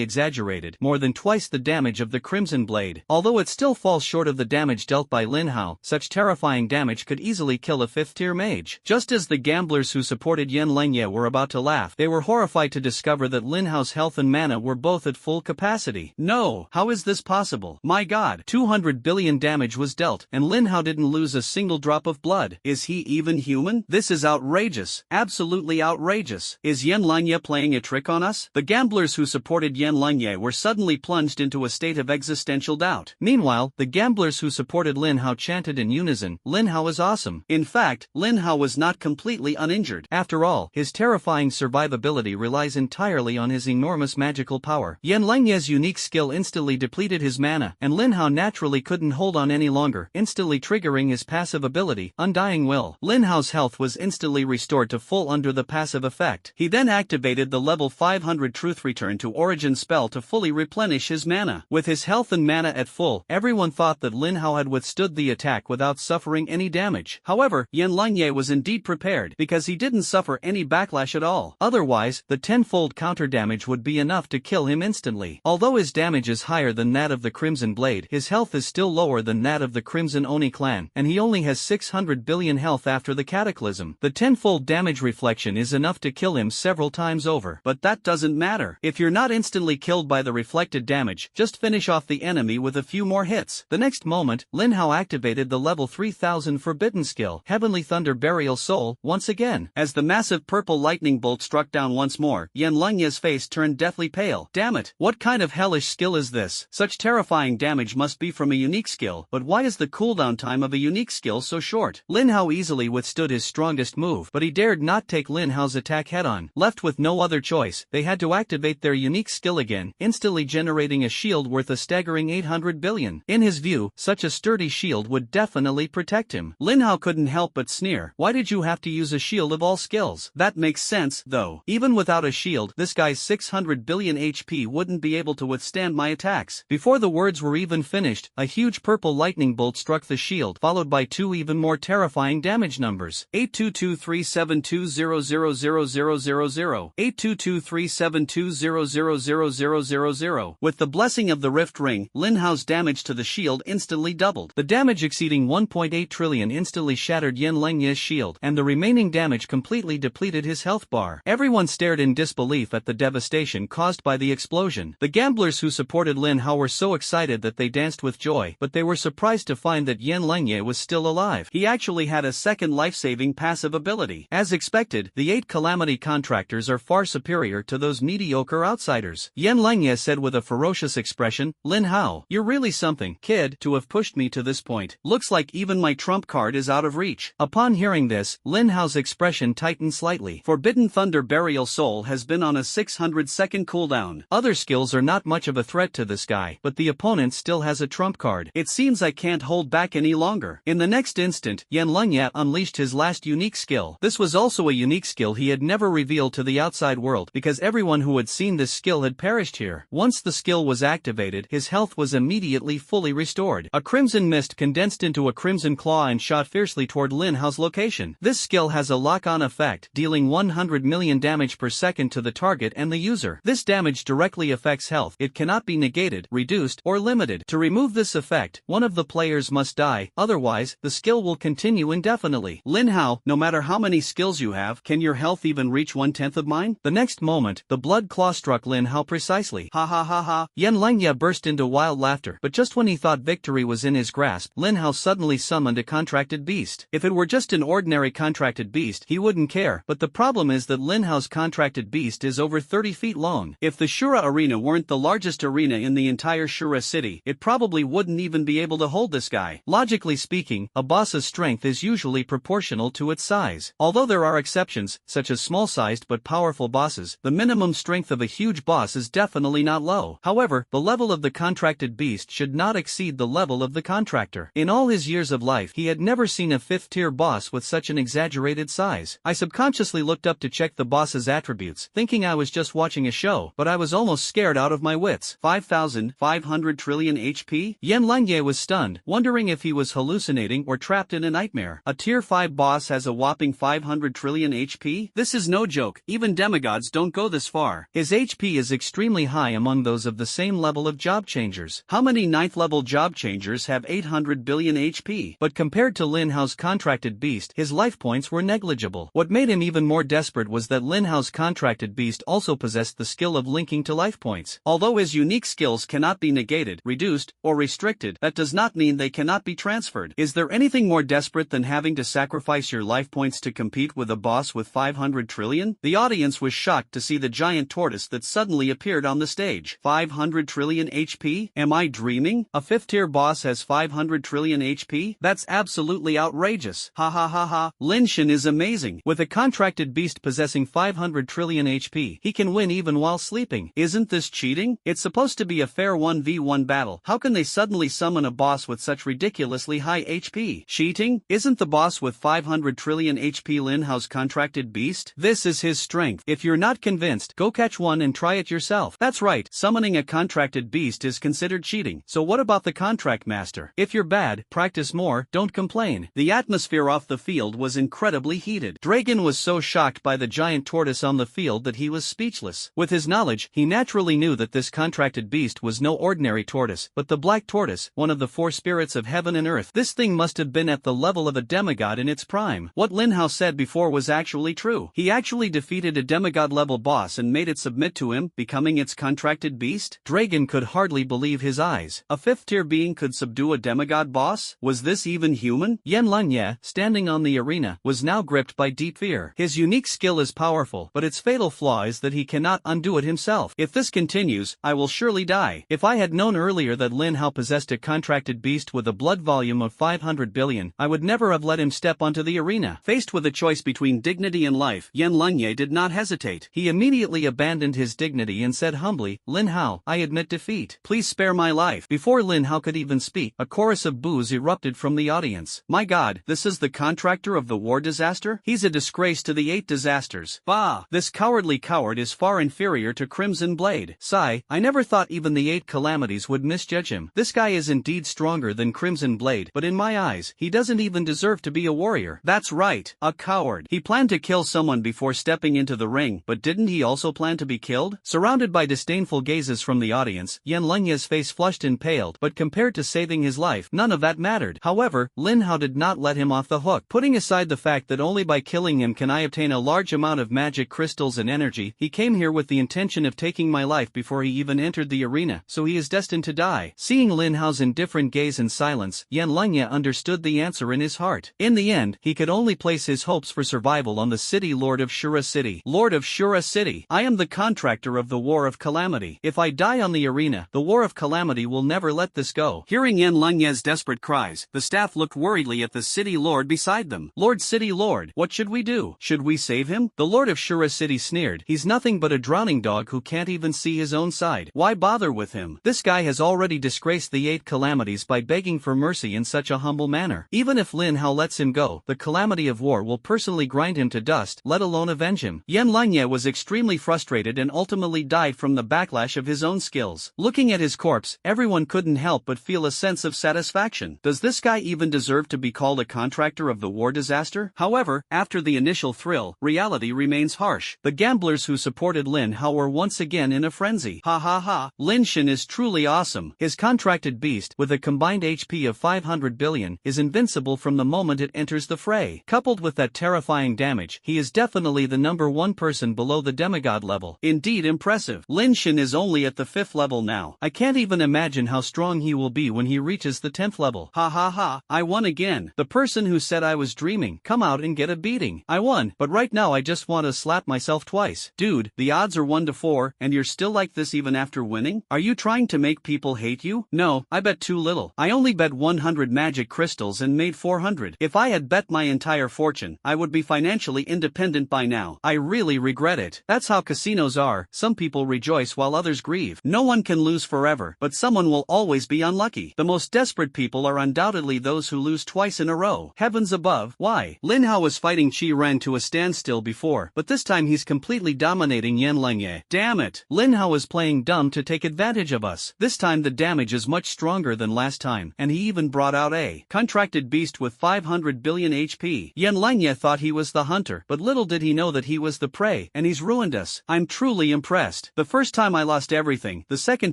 exaggerated, more than twice the damage of the Crimson Blade. Although it still falls short of the damage dealt by Lin Hao, such terrifying damage could easily kill a 5th-tier mage. Just as the gamblers who supported Yan Langye were about to laugh, they were horrified to discover that Lin Hao's health and mana were both at full capacity. No, how is this possible? My god, 200 billion damage was dealt, and Lin Hao didn't lose a single drop of blood. Is he even human? This is outrageous. Absolutely outrageous. Is Yan Langye playing a trick on us? The gamblers who supported Yan Langye were suddenly plunged into a state of existential doubt. Meanwhile, the gamblers who supported Lin Hao chanted in unison, Lin Hao is awesome. In fact, Lin Hao was not completely uninjured. After all, his terrifying survivability relies entirely on his enormous magical power. Yan Langye's unique skill instantly depleted his mana, and Lin Hao naturally couldn't hold on any longer, instantly triggering his passive ability, Undying Will. Lin Hao's health was instantly restored to full under the passive effect. He then activated the level 500 Truth Return to Origin spell to fully replenish his mana. With his health and mana at full, everyone thought that Lin Hao had withstood the attack without suffering any damage. However, Yan Langye was indeed prepared, because he didn't suffer any backlash at all. Otherwise, the tenfold counter damage would be enough to kill him instantly. Although his damage is higher than that of the Crimson Blade, his health is still lower than that of the Crimson Oni clan, and he only has 600 billion health after the cataclysm. The tenfold damage reflection is enough to kill him several times over. But that doesn't matter. If you're not instantly killed by the reflected damage, just finish off the enemy with a few more hits. The next moment, Lin Hao activated the level 3000 Forbidden skill, Heavenly Thunder Burial Soul, once again. As the massive purple lightning bolt struck down once more, Yan Langye's face turned deathly pale. Damn it, what kind of hellish skill is this? Such terrifying damage must be from a unique skill, but why is the cooldown time of a unique skill so short? Lin Hao easily withstood his strongest move, but he dared not take Lin Hao's attack head-on. Left with no other choice, they had to activate their unique skill again, instantly generating a shield worth a staggering 800 billion. In his view, such a sturdy shield would definitely protect him. Lin Hao couldn't help but sneer. Why did you have to use a shield of all skills? That makes sense, though. Even without a shield, this guy's 600 billion HP wouldn't be able to withstand my attacks. Before the words were even finished, a huge purple triple lightning bolt struck the shield, followed by two even more terrifying damage numbers. 822372000000, 822372000000. With the blessing of the Rift Ring, Lin Hao's damage to the shield instantly doubled. The damage exceeding 1.8 trillion instantly shattered Yan Lengye's shield, and the remaining damage completely depleted his health bar. Everyone stared in disbelief at the devastation caused by the explosion. The gamblers who supported Lin Hao were so excited that they danced with joy, but they were surprised to find that Yan Lengye was still alive. He actually had a second life-saving passive ability. As expected, the 8 Calamity contractors are far superior to those mediocre outsiders. Yan Lengye said with a ferocious expression, "Lin Hao, you're really something, kid, to have pushed me to this point. Looks like even my trump card is out of reach." Upon hearing this, Lin Hao's expression tightened slightly. Forbidden Thunder Burial Soul has been on a 600-second cooldown. Other skills are not much of a threat to this guy, but the opponent still has a trump card. It seems I can't hold back any longer. In the next instant, Yan Lengye unleashed his last unique skill. This was also a unique skill he had never revealed to the outside world, because everyone who had seen this skill had perished here. Once the skill was activated, his health was immediately fully restored. A crimson mist condensed into a crimson claw and shot fiercely toward Lin Hao's location. This skill has a lock-on effect, dealing 100 million damage per second to the target and the user. This damage directly affects health. It cannot be negated, reduced, or limited. To remove this effect, one of the players must die, otherwise, the skill will continue indefinitely. Lin Hao, no matter how many skills you have, can your health even reach 1/10 of mine? The next moment, the blood claw struck Lin Hao precisely. Ha ha ha ha. Yan Lengye burst into wild laughter, but just when he thought victory was in his grasp, Lin Hao suddenly summoned a contracted beast. If it were just an ordinary contracted beast, he wouldn't care, but the problem is that Lin Hao's contracted beast is over 30 feet long. If the Shura Arena weren't the largest arena in the entire Shura city, it probably wouldn't even be able to hold this guy. Logically speaking, a boss's strength is usually proportional to its size. Although there are exceptions, such as small-sized but powerful bosses, the minimum strength of a huge boss is definitely not low. However, the level of the contracted beast should not exceed the level of the contractor. In all his years of life, he had never seen a 5th-tier boss with such an exaggerated size. I subconsciously looked up to check the boss's attributes, thinking I was just watching a show, but I was almost scared out of my wits. 5,500 trillion HP? Yan Lengye was stunned, wondering if he was hallucinating or trapped in a nightmare. A tier 5 boss has a whopping 500 trillion HP? This is no joke, even demigods don't go this far. His HP is extremely high among those of the same level of job changers. How many 9th level job changers have 800 billion HP? But compared to Lin Hao's contracted beast, his life points were negligible. What made him even more desperate was that Lin Hao's contracted beast also possessed the skill of linking to life points. Although his unique skills cannot be negated, reduced, or restricted, that does not mean they cannot be transferred. Is there anything more desperate than having to sacrifice your life points to compete with a boss with 500 trillion? The audience was shocked to see the giant tortoise that suddenly appeared on the stage. 500 trillion HP? Am I dreaming? A 5th-tier boss has 500 trillion HP? That's absolutely outrageous. Ha ha ha ha. Lin Shen is amazing. With a contracted beast possessing 500 trillion HP, he can win even while sleeping. Isn't this cheating? It's supposed to be a fair 1v1 battle. How can they suddenly summon a boss with such ridiculously high HP? Cheating? Isn't the boss with 500 trillion HP Lin Hao's contracted beast? This is his strength. If you're not convinced, go catch one and try it yourself. That's right, summoning a contracted beast is considered cheating. So what about the contract master? If you're bad, practice more, don't complain. The atmosphere off the field was incredibly heated. Dragon was so shocked by the giant tortoise on the field that he was speechless. With his knowledge, he naturally knew that this contracted beast was no ordinary tortoise, but the black tortoise, one of the 4 spirits of heaven and earth. This thing must have been at the level of a demigod in its prime. What Lin Hao said before was actually true. He actually defeated a demigod-level boss and made it submit to him, becoming its contracted beast? Dragon could hardly believe his eyes. A 5th-tier being could subdue a demigod boss? Was this even human? Yan Lengye, standing on the arena, was now gripped by deep fear. His unique skill is powerful, but its fatal flaw is that he cannot undo it himself. If this continues, I will surely die. If I had known earlier that Lin Hao possessed a contracted beast with a blood volume of 500 billion, I would never have let him step onto the arena. Faced with a choice between dignity and life, Yan Lengye did not hesitate. He immediately abandoned his dignity and said humbly, "Lin Hao, I admit defeat. Please spare my life." Before Lin Hao could even speak, a chorus of boos erupted from the audience. My god, this is the contractor of the war disaster? He's a disgrace to the 8 disasters. Bah! This cowardly coward is far inferior to Crimson Blade. Sigh, I never thought even the 8 calamities would misjudge him. This guy is indeed indeed stronger than Crimson Blade, but in my eyes, he doesn't even deserve to be a warrior. That's right, a coward. He planned to kill someone before stepping into the ring, but didn't he also plan to be killed? Surrounded by disdainful gazes from the audience, Yan Lengye's face flushed and paled, but compared to saving his life, none of that mattered. However, Lin Hao did not let him off the hook. Putting aside the fact that only by killing him can I obtain a large amount of magic crystals and energy, he came here with the intention of taking my life before he even entered the arena, so he is destined to die. Seeing Lin Hao's indifferent gaze and silence, Yan Lengye understood the answer in his heart. In the end, he could only place his hopes for survival on the city Lord of Shura City. Lord of Shura City, I am the contractor of the War of Calamity. If I die on the arena, the War of Calamity will never let this go. Hearing Yan Lengye's desperate cries, the staff looked worriedly at the city lord beside them. Lord City Lord, what should we do? Should we save him? The Lord of Shura City sneered. He's nothing but a drowning dog who can't even see his own side. Why bother with him? This guy has already disgraced the 8 calamities by begging for mercy in such a humble manner. Even if Lin Hao lets him go, the calamity of war will personally grind him to dust, let alone avenge him. Yan Lengye was extremely frustrated and ultimately died from the backlash of his own skills. Looking at his corpse, everyone couldn't help but feel a sense of satisfaction. Does this guy even deserve to be called a contractor of the war disaster? However, after the initial thrill, reality remains harsh. The gamblers who supported Lin Hao were once again in a frenzy. Ha ha ha, Lin Shin is truly awesome. His contracted beast, with a combined HP of 500 billion, is invincible from the moment it enters the fray. Coupled with that terrifying damage, he is definitely the #1 person below the demigod level. Indeed impressive. Lin Shin is only at the 5th level now. I can't even imagine how strong he will be when he reaches the 10th level. Ha ha ha, I won again. The person who said I was dreaming, come out and get a beating. I won, but right now I just want to slap myself twice. Dude, the odds are 1 to 4, and you're still like this even after winning? Are you trying to make people hate you? No, I bet too little. I only bet 100 magic crystals and made 400. If I had bet my entire fortune, I would be financially independent by now. I really regret it. That's how casinos are. Some people rejoice while others grieve. No one can lose forever, but someone will always be unlucky. The most desperate people are undoubtedly those who lose twice in a row. Heavens above, why? Lin Hao was fighting Qi Ren to a standstill before, but this time he's completely dominating Yan Lengye. Damn it! Lin Hao is playing dumb to take advantage of us. This time the damage is much stronger than last time, and he even brought out a contracted beast with 500 billion HP. Yan Lengye thought he was the hunter, but little did he know that he was the prey, and he's ruined us. I'm truly impressed. The first time I lost everything, the second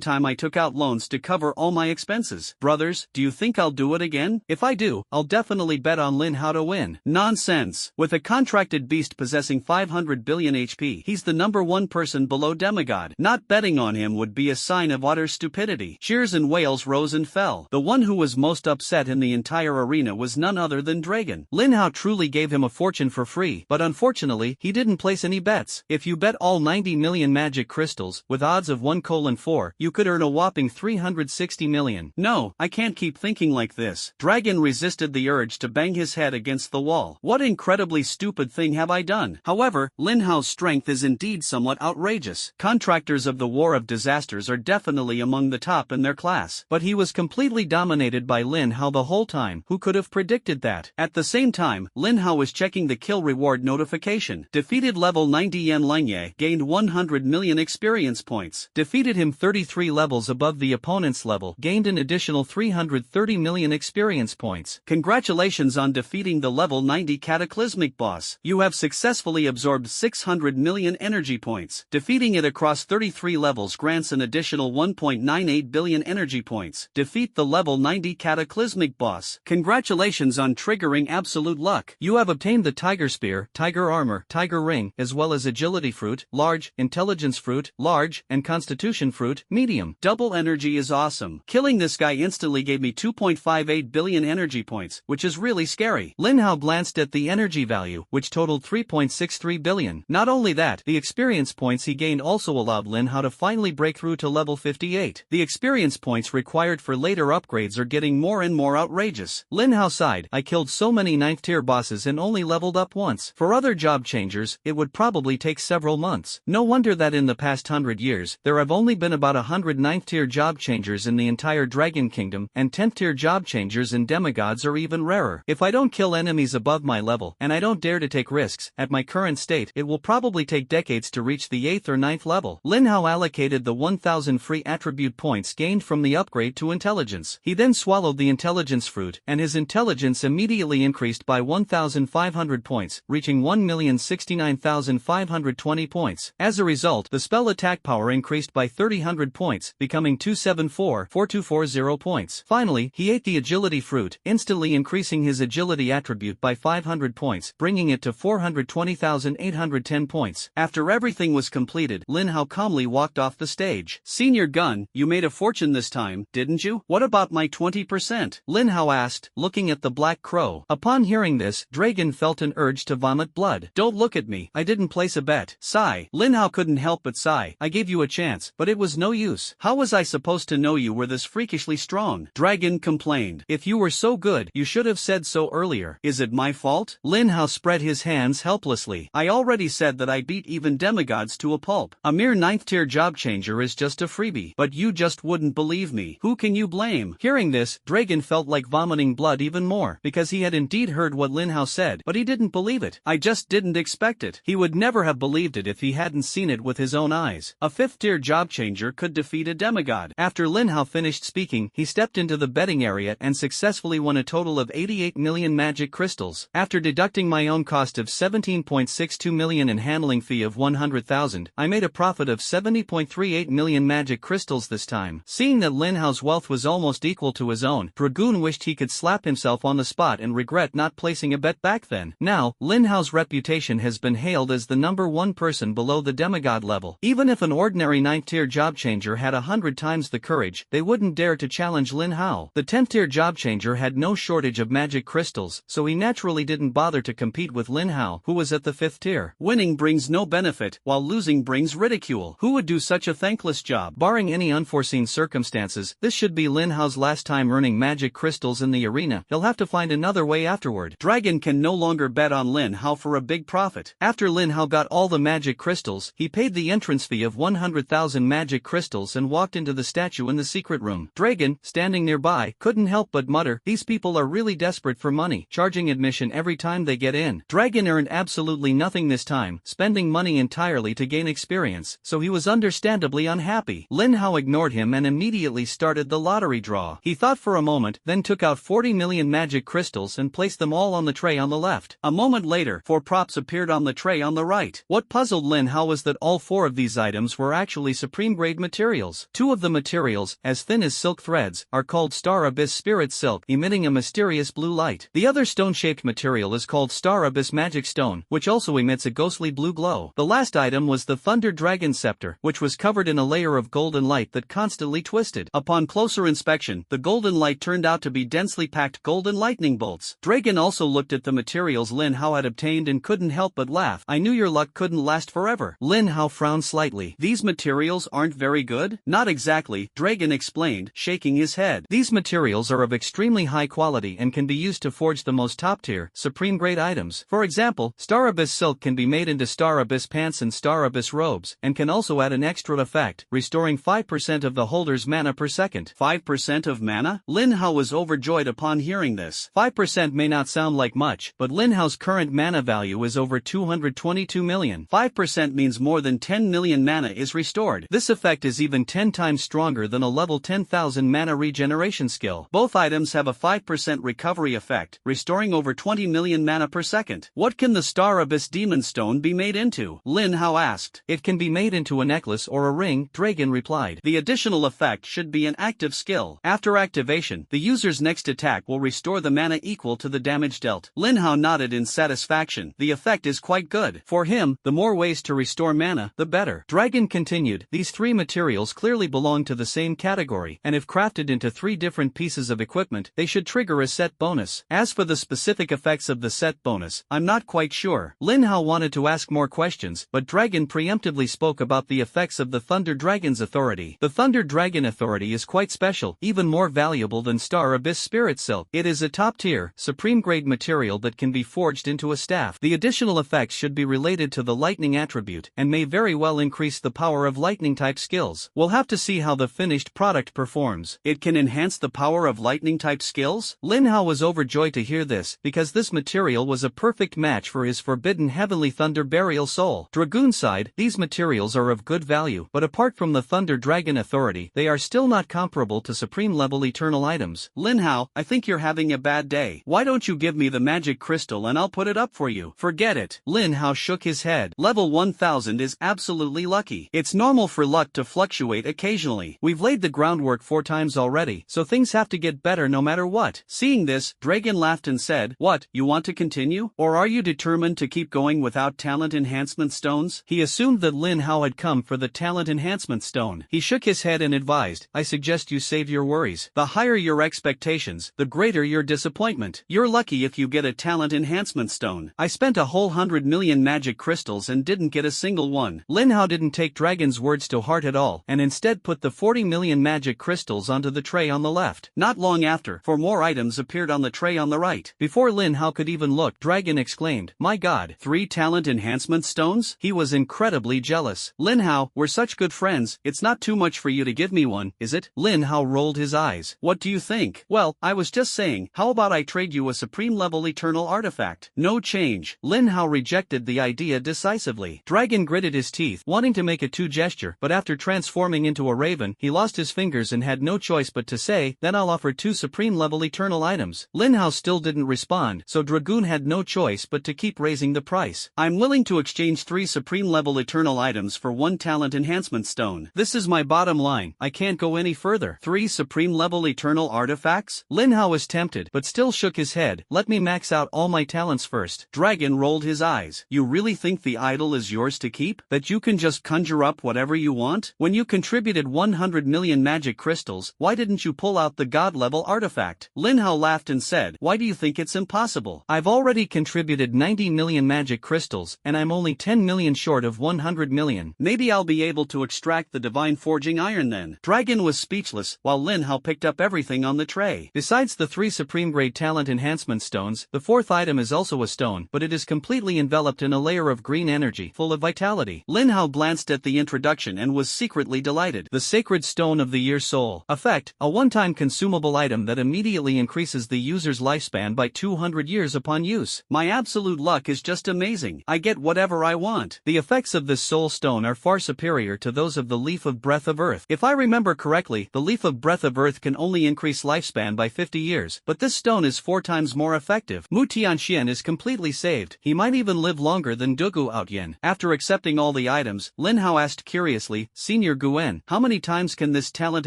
time I took out loans to cover all my expenses. Brothers, do you think I'll do it again? If I do, I'll definitely bet on Lin Hao to win. Nonsense. With a contracted beast possessing 500 billion HP, he's the #1 person below demigod. Not betting on him would be a sign of utter stupidity. Cheers and wails rose and fell. The one who was most upset in the entire arena was none other than Dragon. Lin Hao truly gave him a fortune for free, but unfortunately, he didn't place any bets. If you bet all 90 million magic crystals, with odds of 1:4, you could earn a whopping 360 million. No, I can't keep thinking like this. Dragon resisted the urge to bang his head against the wall. What incredibly stupid thing have I done? However, Lin Hao's strength is indeed somewhat outrageous. Contractors of the War of Disasters are definitely among the top in their class, but he was completely dominated by Lin Hao the whole time. Who could have predicted that? At the same time, Lin Hao was checking the kill reward notification. Defeated level 90 Yan Lengye, gained 100 million experience points. Defeated him 33 levels above the opponent's level, gained an additional 330 million experience points. Congratulations on defeating the level 90 cataclysmic boss. You have successfully absorbed 600 million energy points. Defeating it across 33 levels grants an additional 1.98 billion energy points. Defeat the level 90 cataclysmic boss. Congratulations on triggering absolute luck. You have obtained the Tiger Spear, Tiger Armor, Tiger Ring, as well as Agility Fruit, Large, Intelligence Fruit, Large, and Constitution Fruit, Medium. Double energy is awesome. Killing this guy instantly gave me 2.58 billion energy points, which is really scary. Lin Hao glanced at the energy value, which totaled 3.63 billion. Not only that, the experience points he gained also allowed Lin Hao to finally break through to level 58. The experience points required for later upgrades are getting more and more outrageous. Lin Hao sighed, I killed so many 9th tier bosses and only leveled up once. For other job changers, it would probably take several months. No wonder that in the past 100 years, there have only been about 100 9th tier job changers in the entire Dragon Kingdom, and 10th tier job changers in demigods are even rarer. If I don't kill enemies above my level, and I don't dare to take risks, at my current state, it will probably take decades to reach the 8th or 9th level. Lin Hao allocated the 1000 free attribute points gained from the upgrade to intelligence. intelligence. He then swallowed the intelligence fruit, and his intelligence immediately increased by 1,500 points, reaching 1,069,520 points. As a result, the spell attack power increased by 3,000 points, becoming 274,4240 points. Finally, he ate the agility fruit, instantly increasing his agility attribute by 500 points, bringing it to 420,810 points. After everything was completed, Lin Hao calmly walked off the stage. "Senior Gun, you made a fortune this time, didn't you? What about my 20%? Lin Hao asked, looking at the black crow. Upon hearing this, Dragon felt an urge to vomit blood. "Don't look at me, I didn't place a bet." Sigh. Lin Hao couldn't help but sigh. "I gave you a chance, but it was no use. How was I supposed to know you were this freakishly strong?" Dragon complained. "If you were so good, you should have said so earlier." "Is it my fault?" Lin Hao spread his hands helplessly. "I already said that I beat even demigods to a pulp. A mere 9th tier job changer is just a freebie. But you just wouldn't believe me. Who can you blame?" Hearing this, Dragon felt like vomiting blood even more, because he had indeed heard what Lin Hao said, but he didn't believe it. "I just didn't expect it." He would never have believed it if he hadn't seen it with his own eyes. A 5th tier job changer could defeat a demigod. After Lin Hao finished speaking, he stepped into the betting area and successfully won a total of 88 million magic crystals. After deducting my own cost of 17.62 million and handling fee of 100,000, I made a profit of 70.38 million magic crystals this time. Seeing that Lin Hao's wealth was almost equal to his own, Dragoon wished he could slap himself on the spot and regret not placing a bet back then. Now, Lin Hao's reputation has been hailed as the #1 person below the demigod level. Even if an ordinary 9th tier job changer had 100 times the courage, they wouldn't dare to challenge Lin Hao. The 10th tier job changer had no shortage of magic crystals, so he naturally didn't bother to compete with Lin Hao, who was at the 5th tier. Winning brings no benefit, while losing brings ridicule. Who would do such a thankless job? Barring any unforeseen circumstances, this should be Lin Hao's last time earning magic crystals in the arena. He'll have to find another way afterward. Dragon can no longer bet on Lin Hao for a big profit. After Lin Hao got all the magic crystals, he paid the entrance fee of 100,000 magic crystals and walked into the statue in the secret room. Dragon, standing nearby, couldn't help but mutter, "These people are really desperate for money, charging admission every time they get in." Dragon earned absolutely nothing this time, spending money entirely to gain experience, so he was understandably unhappy. Lin Hao ignored him and immediately started the lottery draw. He thought for a moment, then took out 40 million magic crystals and placed them all on the tray on the left. A moment later, 4 props appeared on the tray on the right. What puzzled Lin Hao was that all 4 of these items were actually supreme-grade materials. 2 of the materials, as thin as silk threads, are called Star Abyss Spirit Silk, emitting a mysterious blue light. The other stone-shaped material is called Star Abyss Magic Stone, which also emits a ghostly blue glow. The last item was the Thunder Dragon Scepter, which was covered in a layer of golden light that constantly twisted. Upon closer inspection, the golden light turned out to be densely packed golden lightning bolts. Dragon also looked at the materials Lin Hao had obtained and couldn't help but laugh. "I knew your luck couldn't last forever." Lin Hao frowned slightly. "These materials aren't very good?" "Not exactly," Dragon explained, shaking his head. "These materials are of extremely high quality and can be used to forge the most top-tier, supreme-grade items. For example, Star Abyss Silk can be made into Star Abyss pants and Star Abyss robes, and can also add an extra effect, restoring 5% of the holder's mana per second." 5% of mana? Lin Hao was overjoyed upon hearing this. 5% may not sound like much, but Lin Hao's current mana value is over 222 million. 5% means more than 10 million mana is restored. This effect is even 10 times stronger than a level 10,000 mana regeneration skill. Both items have a 5% recovery effect, restoring over 20 million mana per second. "What can the Star Abyss Demon Stone be made into?" Lin Hao asked. "It can be made into a necklace or a ring," Dragon replied. "The additional effect should be an active skill. After activation, the user's next attack will restore the mana equal to the damage dealt." Lin Hao nodded in satisfaction. The effect is quite good. For him, the more ways to restore mana, the better. Dragon continued, "These 3 materials clearly belong to the same category, and if crafted into 3 different pieces of equipment, they should trigger a set bonus. As for the specific effects of the set bonus, I'm not quite sure." Lin Hao wanted to ask more questions, but Dragon preemptively spoke about the effects of the Thunder Dragon's authority. The Thunder Dragon authority is quite special, even more valuable than Star Abyss Spirit Silk. It is a top-tier, supreme-grade material that can be forged into a staff. The additional effects should be related to the lightning attribute, and may very well increase the power of lightning-type skills. We'll have to see how the finished product performs. It can enhance the power of lightning-type skills? Lin Hao was overjoyed to hear this, because this material was a perfect match for his forbidden Heavenly Thunder Burial Soul. Dragoon sighed, "These materials are of good value, but apart from the Thunder Dragon authority, they are still not comparable comparable to supreme level eternal items. Lin Hao, I think you're having a bad day. Why don't you give me the magic crystal and I'll put it up for you? Forget it. Lin Hao shook his head. Level 1000 is absolutely lucky. It's normal for luck to fluctuate occasionally. We've laid the groundwork 4 times already, so things have to get better no matter what. Seeing this, Dragon laughed and said, "What, you want to continue? Or are you determined to keep going without talent enhancement stones?" He assumed that Lin Hao had come for the talent enhancement stone. He shook his head and advised, "I suggest you save your worries. The higher your expectations, the greater your disappointment. You're lucky if you get a talent enhancement stone. I spent a whole 100 million magic crystals and didn't get a single one." Lin Hao didn't take Dragon's words to heart at all, and instead put the 40 million magic crystals onto the tray on the left. Not long after, 4 more items appeared on the tray on the right. Before Lin Hao could even look, Dragon exclaimed, "My god, 3 talent enhancement stones?" He was incredibly jealous. "Lin Hao, we're such good friends, it's not too much for you to give me one, is it?" Lin Hao rolled his eyes. "What do you think?" "Well, I was just saying, how about I trade you a supreme level eternal artifact?" "No change." Lin Hao rejected the idea decisively. Dragon gritted his teeth, wanting to make a 2 gesture, but after transforming into a raven, he lost his fingers and had no choice but to say, "Then I'll offer 2 supreme level eternal items." Lin Hao still didn't respond, so Dragoon had no choice but to keep raising the price. "I'm willing to exchange 3 supreme level eternal items for 1 talent enhancement stone. This is my bottom line, I can't go any further." 3 supreme level eternal artifacts? Lin Hao was tempted, but still shook his head. "Let me max out all my talents first." Dragon rolled his eyes. "You really think the idol is yours to keep? That you can just conjure up whatever you want? When you contributed 100 million magic crystals, why didn't you pull out the god level artifact?" Lin Hao laughed and said, "Why do you think it's impossible? I've already contributed 90 million magic crystals, and I'm only 10 million short of 100 million. Maybe I'll be able to extract the divine forging iron then." Dragon was speechless, while Lin Hao picked up everything on the tray. Besides the 3 supreme grade talent enhancement stones, the 4th item is also a stone, but it is completely enveloped in a layer of green energy, full of vitality. Lin Hao glanced at the introduction and was secretly delighted. The Sacred Stone of the Year Soul. Effect, a one-time consumable item that immediately increases the user's lifespan by 200 years upon use. My absolute luck is just amazing. I get whatever I want. The effects of this soul stone are far superior to those of the Leaf of Breath of Earth. If I remember correctly, the Leaf of Breath of Earth can only increase lifespan by 50 years, but this stone is 4 times more effective. Mu Tianxian is completely saved. He might even live longer than Dugu Outyen. After accepting all the items, Lin Hao asked curiously, "Senior Guen, how many times can this talent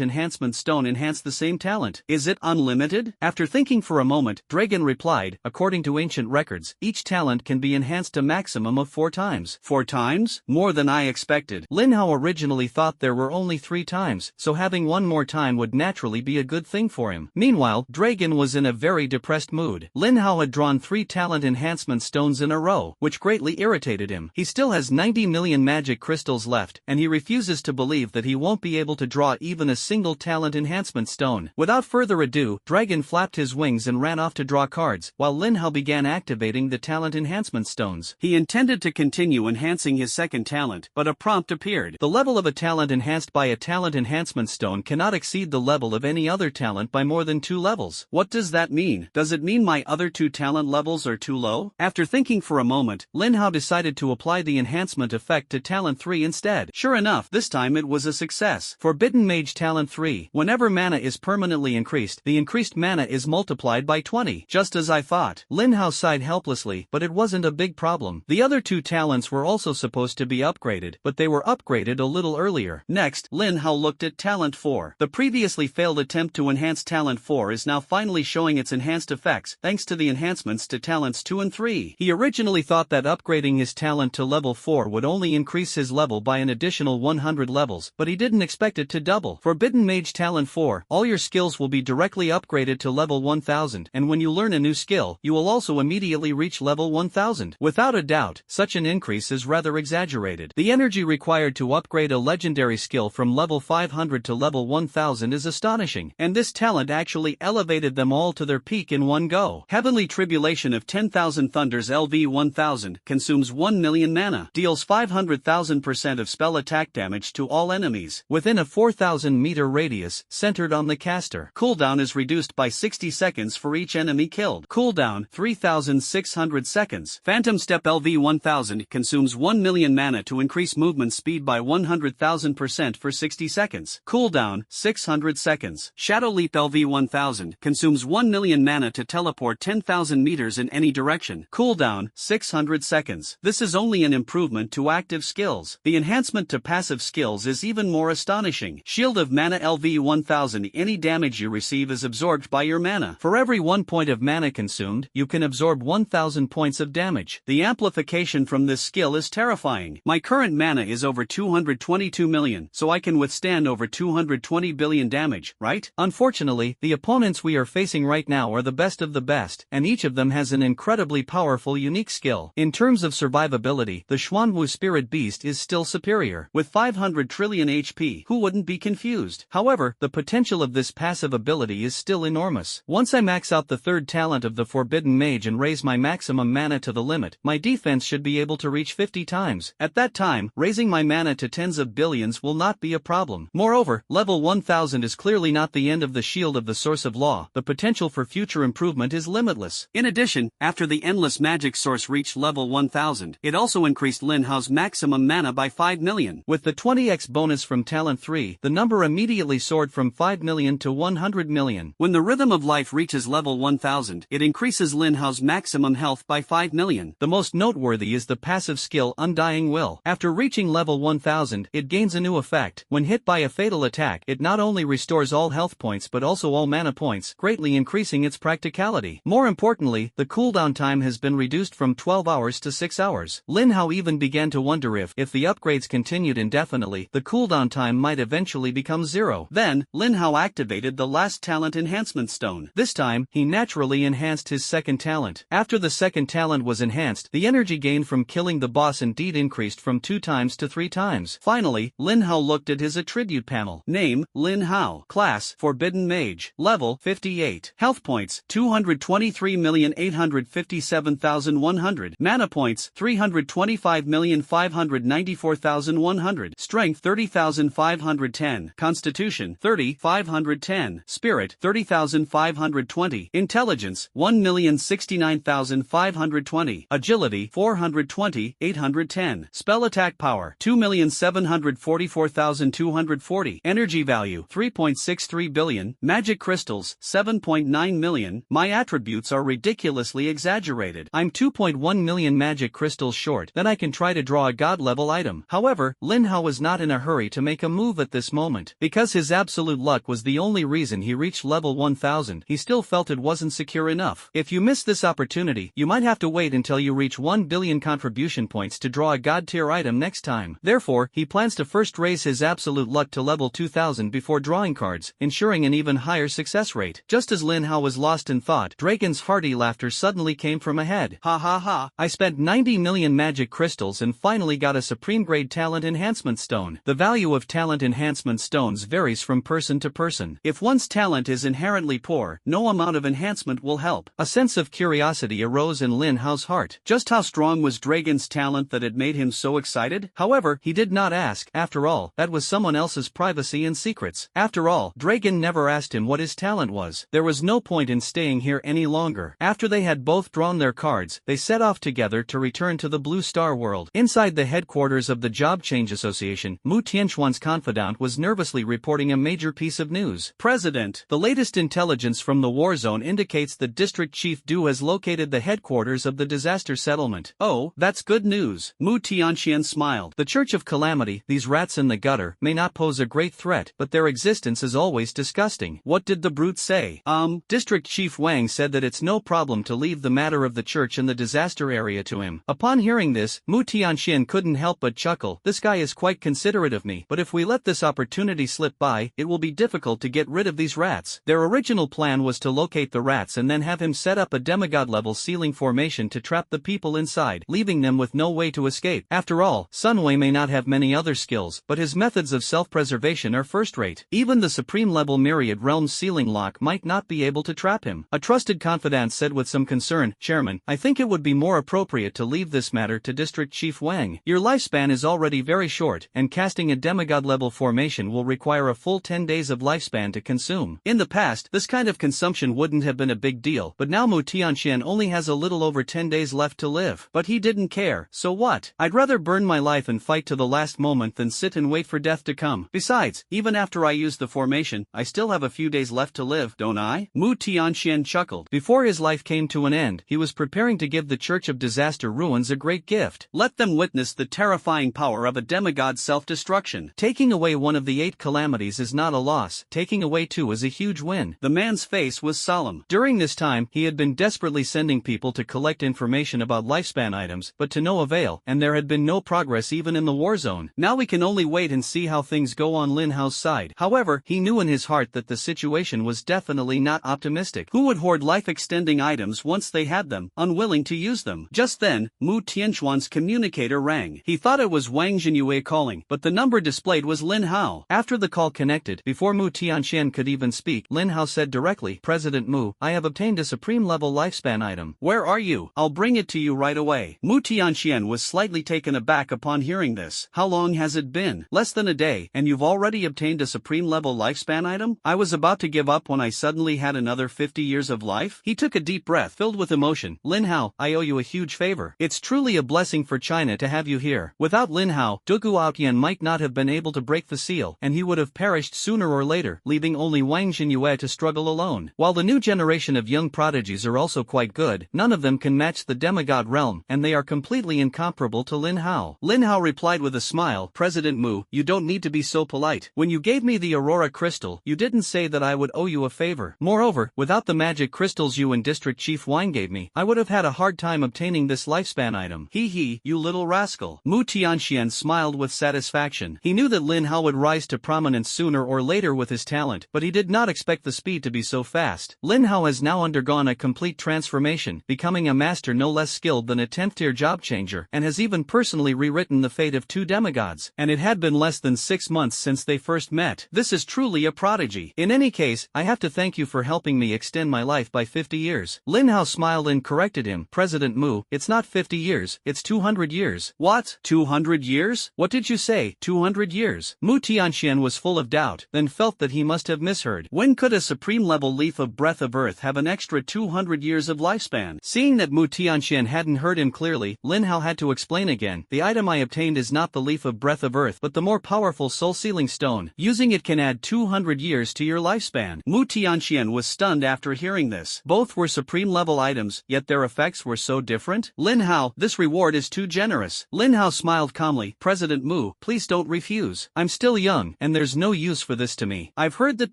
enhancement stone enhance the same talent? Is it unlimited?" After thinking for a moment, Dragon replied, "According to ancient records, each talent can be enhanced a maximum of 4 times. 4 times? More than I expected." Lin Hao originally thought there were only 3 times, so having one more time would naturally be a good thing for him. Meanwhile, Dragon was in a very depressed mood. Lin Hao had drawn 3 talent enhancement stones in a row, which greatly irritated him. He still has 90 million magic crystals left, and he refuses to believe that he won't be able to draw even a single talent enhancement stone. Without further ado, Dragon flapped his wings and ran off to draw cards, while Lin Hao began activating the talent enhancement stones. He intended to continue enhancing his second talent, but a prompt appeared. The level of a talent enhanced by a talent enhancement stone cannot exceed the level of any other talent by more than 2 levels. What does that mean? Does it mean my other 2 talent levels are too low? After thinking for a moment, Lin Hao decided to apply the enhancement effect to talent 3 instead. Sure enough, this time it was a success. Forbidden Mage talent 3. Whenever mana is permanently increased, the increased mana is multiplied by 20. Just as I thought. Lin Hao sighed helplessly, but it wasn't a big problem. The other 2 talents were also supposed to be upgraded, but they were upgraded a little earlier. Next, Lin Hao looked at talent 4. The previously failed attempt to enhance talent 4 is now finally showing its enhanced effects, thanks to the enhancements to talents 2 and 3. He originally thought that upgrading his talent to level 4 would only increase his level by an additional 100 levels, but he didn't expect it to double. Forbidden Mage talent 4. All your skills will be directly upgraded to level 1000, and when you learn a new skill, you will also immediately reach level 1000. Without a doubt, such an increase is rather exaggerated. The energy required to upgrade a legendary skill from level 500 to level 1000 is astonishing, and this talent actually elevated them all to their peak in one go. Heavenly Tribulation of 10,000 Thunders LV 1000 consumes 1 million mana, deals 500,000% of spell attack damage to all enemies, within a 4,000 meter radius, centered on the caster. Cooldown is reduced by 60 seconds for each enemy killed. Cooldown, 3,600 seconds. Phantom Step LV 1000 consumes 1 million mana to increase movement speed by 100,000% for 60 seconds. Cooldown, 6 600 seconds. Shadow Leap LV1000 consumes 1 million mana to teleport 10,000 meters in any direction. Cooldown, 600 seconds. This is only an improvement to active skills. The enhancement to passive skills is even more astonishing. Shield of Mana LV1000. Any damage you receive is absorbed by your mana. For every 1 point of mana consumed, you can absorb 1,000 points of damage. The amplification from this skill is terrifying. My current mana is over 222 million, so I can withstand over 220 billion damage, right? Unfortunately, the opponents we are facing right now are the best of the best, and each of them has an incredibly powerful unique skill. In terms of survivability, the Xuanwu Spirit Beast is still superior. With 500 trillion HP, who wouldn't be confused? However, the potential of this passive ability is still enormous. Once I max out the third talent of the Forbidden Mage and raise my maximum mana to the limit, my defense should be able to reach 50 times. At that time, raising my mana to tens of billions will not be a problem. Moreover, level 1000 is clearly not the end of the Shield of the Source of Law. The potential for future improvement is limitless. In addition, after the Endless Magic Source reached level 1000, it also increased Lin Hao's maximum mana by 5 million. With the 20x bonus from Talent 3, the number immediately soared from 5 million to 100 million. When the Rhythm of Life reaches level 1000, it increases Lin Hao's maximum health by 5 million. The most noteworthy is the passive skill Undying Will. After reaching level 1000, it gains a new effect. When hit by a fatal attack, it not only restores all health points but also all mana points, greatly increasing its practicality. More importantly, the cooldown time has been reduced from 12 hours to 6 hours. Lin Hao even began to wonder if the upgrades continued indefinitely, the cooldown time might eventually become 0. Then, Lin Hao activated the last talent enhancement stone. This time, he naturally enhanced his second talent. After the second talent was enhanced, the energy gained from killing the boss indeed increased from 2 times to 3 times. Finally, Lin Hao looked at his attribute panel. Name, Lin Hao. Class, Forbidden Mage. Level, 58. Health points, 223,857,100. Mana points, 325,594,100. Strength, 30,510. Constitution, 30,510. Spirit, 30,520. Intelligence, 1,069,520. Agility, 420, 810. Spell attack power, 2,744,240. Energy value, 3.63 billion. Magic crystals, 7.9 million. My attributes are ridiculously exaggerated. I'm 2.1 million magic crystals short, then I can try to draw a god-level item. However, Lin Hao was not in a hurry to make a move at this moment. Because his absolute luck was the only reason he reached level 1000, he still felt it wasn't secure enough. If you miss this opportunity, you might have to wait until you reach 1 billion contribution points to draw a god-tier item next time. Therefore, he plans to first raise his absolute luck to level 2000 before drawing cards, ensuring an even higher success rate. Just as Lin Hao was lost in thought, Dragon's hearty laughter suddenly came from ahead. Ha ha ha, I spent 90 million magic crystals and finally got a supreme grade talent enhancement stone. The value of talent enhancement stones varies from person to person. If one's talent is inherently poor, no amount of enhancement will help. A sense of curiosity arose in Lin Hao's heart. Just how strong was Dragon's talent that had made him so excited? However, he did not ask. After all, that was someone else's privacy and secrets. After all, Dragon never asked him what his talent was. There was no point in staying here any longer. After they had both drawn their cards, they set off together to return to the Blue Star world. Inside the headquarters of the Job Change Association, Mu Tianxuan's confidant was nervously reporting a major piece of news. President, the latest intelligence from the war zone indicates that District Chief Du has located the headquarters of the disaster settlement. Oh, that's good news. Mu Tianxian smiled. The Church of Calamity, these rats in the gutter, may not pose a great threat, but their existence is always disgusting. What did the brute say? District Chief Wang said that it's no problem to leave the matter of the church and the disaster area to him. Upon hearing this, Mu Tianxian couldn't help but chuckle. This guy is quite considerate of me, but if we let this opportunity slip by, it will be difficult to get rid of these rats. Their original plan was to locate the rats and then have him set up a demigod-level ceiling formation to trap the people inside, leaving them with no way to escape. After all, Sun Wei may not have many other skills, but his methods of self-preservation are first-rate. Even the supreme-level Myriad Realms ceiling lock might not be able to trap him. A trusted confidant said with some concern, Chairman, I think it would be more appropriate to leave this matter to District Chief Wang. Your lifespan is already very short, and casting a demigod-level formation will require a full 10 days of lifespan to consume. In the past, this kind of consumption wouldn't have been a big deal, but now Mu Tianxian only has a little over 10 days left to live. But he didn't care, so what? I'd rather burn my life and fight to the last moment than sit and wait for death to come. Besides, even after after I use the formation, I still have a few days left to live, don't I? Mu Tianxian chuckled. Before his life came to an end, he was preparing to give the Church of Disaster Ruins a great gift. Let them witness the terrifying power of a demigod's self-destruction. Taking away one of the 8 calamities is not a loss, taking away 2 is a huge win. The man's face was solemn. During this time, he had been desperately sending people to collect information about lifespan items, but to no avail, and there had been no progress even in the war zone. Now we can only wait and see how things go on Lin Hao's side. However, he knew in his heart that the situation was definitely not optimistic. Who would hoard life-extending items once they had them, unwilling to use them? Just then, Mu Tianxuan's communicator rang. He thought it was Wang Jinyue calling, but the number displayed was Lin Hao. After the call connected, before Mu Tianxian could even speak, Lin Hao said directly, "President Mu, I have obtained a supreme-level lifespan item." "Where are you? I'll bring it to you right away." Mu Tianxian was slightly taken aback upon hearing this. "How long has it been?" "Less than a day, and you've already obtained a supreme-level lifespan item?" "I was about to give up when I suddenly had another 50 years of life." He took a deep breath filled with emotion. "Lin Hao, I owe you a huge favor. It's truly a blessing for China to have you here." Without Lin Hao, Dugu Aotian might not have been able to break the seal, and he would have perished sooner or later, leaving only Wang Jinyue to struggle alone. While the new generation of young prodigies are also quite good, none of them can match the demigod realm, and they are completely incomparable to Lin Hao. Lin Hao replied with a smile, "President Mu, you don't need to be so polite. When you gave me the Aurora crystal, you didn't say that I would owe you a favor. Moreover, without the magic crystals you and District Chief Wang gave me, I would have had a hard time obtaining this lifespan item." "Hee, you little rascal." Mu Tianxian smiled with satisfaction. He knew that Lin Hao would rise to prominence sooner or later with his talent, but he did not expect the speed to be so fast. Lin Hao has now undergone a complete transformation, becoming a master no less skilled than a 10th-tier job changer, and has even personally rewritten the fate of 2 demigods, and it had been less than 6 months since they first met. This is truly a prodigy. In any case, I have to thank you for helping me extend my life by 50 years. Lin Hao smiled and corrected him. "President Mu, it's not 50 years, it's 200 years. "What? 200 years? What did you say? 200 years? Mu Tianxian was full of doubt, then felt that he must have misheard. When could a supreme-level leaf of breath of earth have an extra 200 years of lifespan? Seeing that Mu Tianxian hadn't heard him clearly, Lin Hao had to explain again. "The item I obtained is not the leaf of breath of earth, but the more powerful soul-sealing stone. Using it can add 200 years to your lifespan." Mu Tianxian was stunned after hearing this. Both were supreme-level items, yet their effects were so different. "Lin Hao, this reward is too generous." Lin Hao smiled calmly. "President Mu, please don't refuse. I'm still young, and there's no use for this to me. I've heard that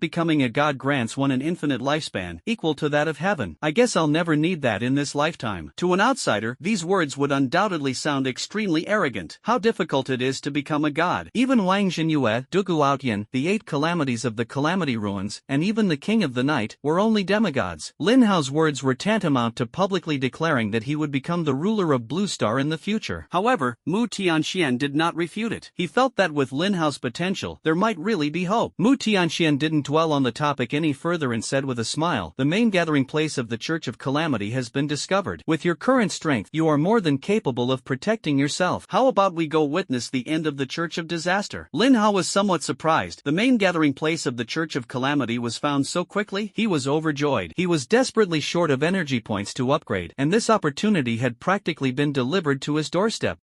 becoming a god grants one an infinite lifespan, equal to that of heaven. I guess I'll never need that in this lifetime." To an outsider, these words would undoubtedly sound extremely arrogant. How difficult it is to become a god. Even Wang Jinyue, Dugu Aotian, the 8 calamities of the Calamity Ruins, and even the King of the Night, were only demigods. Lin Hao's words were tantamount to publicly declaring that he would become the ruler of Blue Star in the future. However, Mu Tianxian did not refute it. He felt that with Lin Hao's potential, there might really be hope. Mu Tianxian didn't dwell on the topic any further and said with a smile, "The main gathering place of the Church of Calamity has been discovered. With your current strength, you are more than capable of protecting yourself. How about we go witness the end of the Church of Disaster?" Lin Hao was somewhat surprised. The main gathering place of the Church of Calamity was found so quickly. He was overjoyed. He was desperately short of energy points to upgrade, and this opportunity had practically been delivered to his doorstep.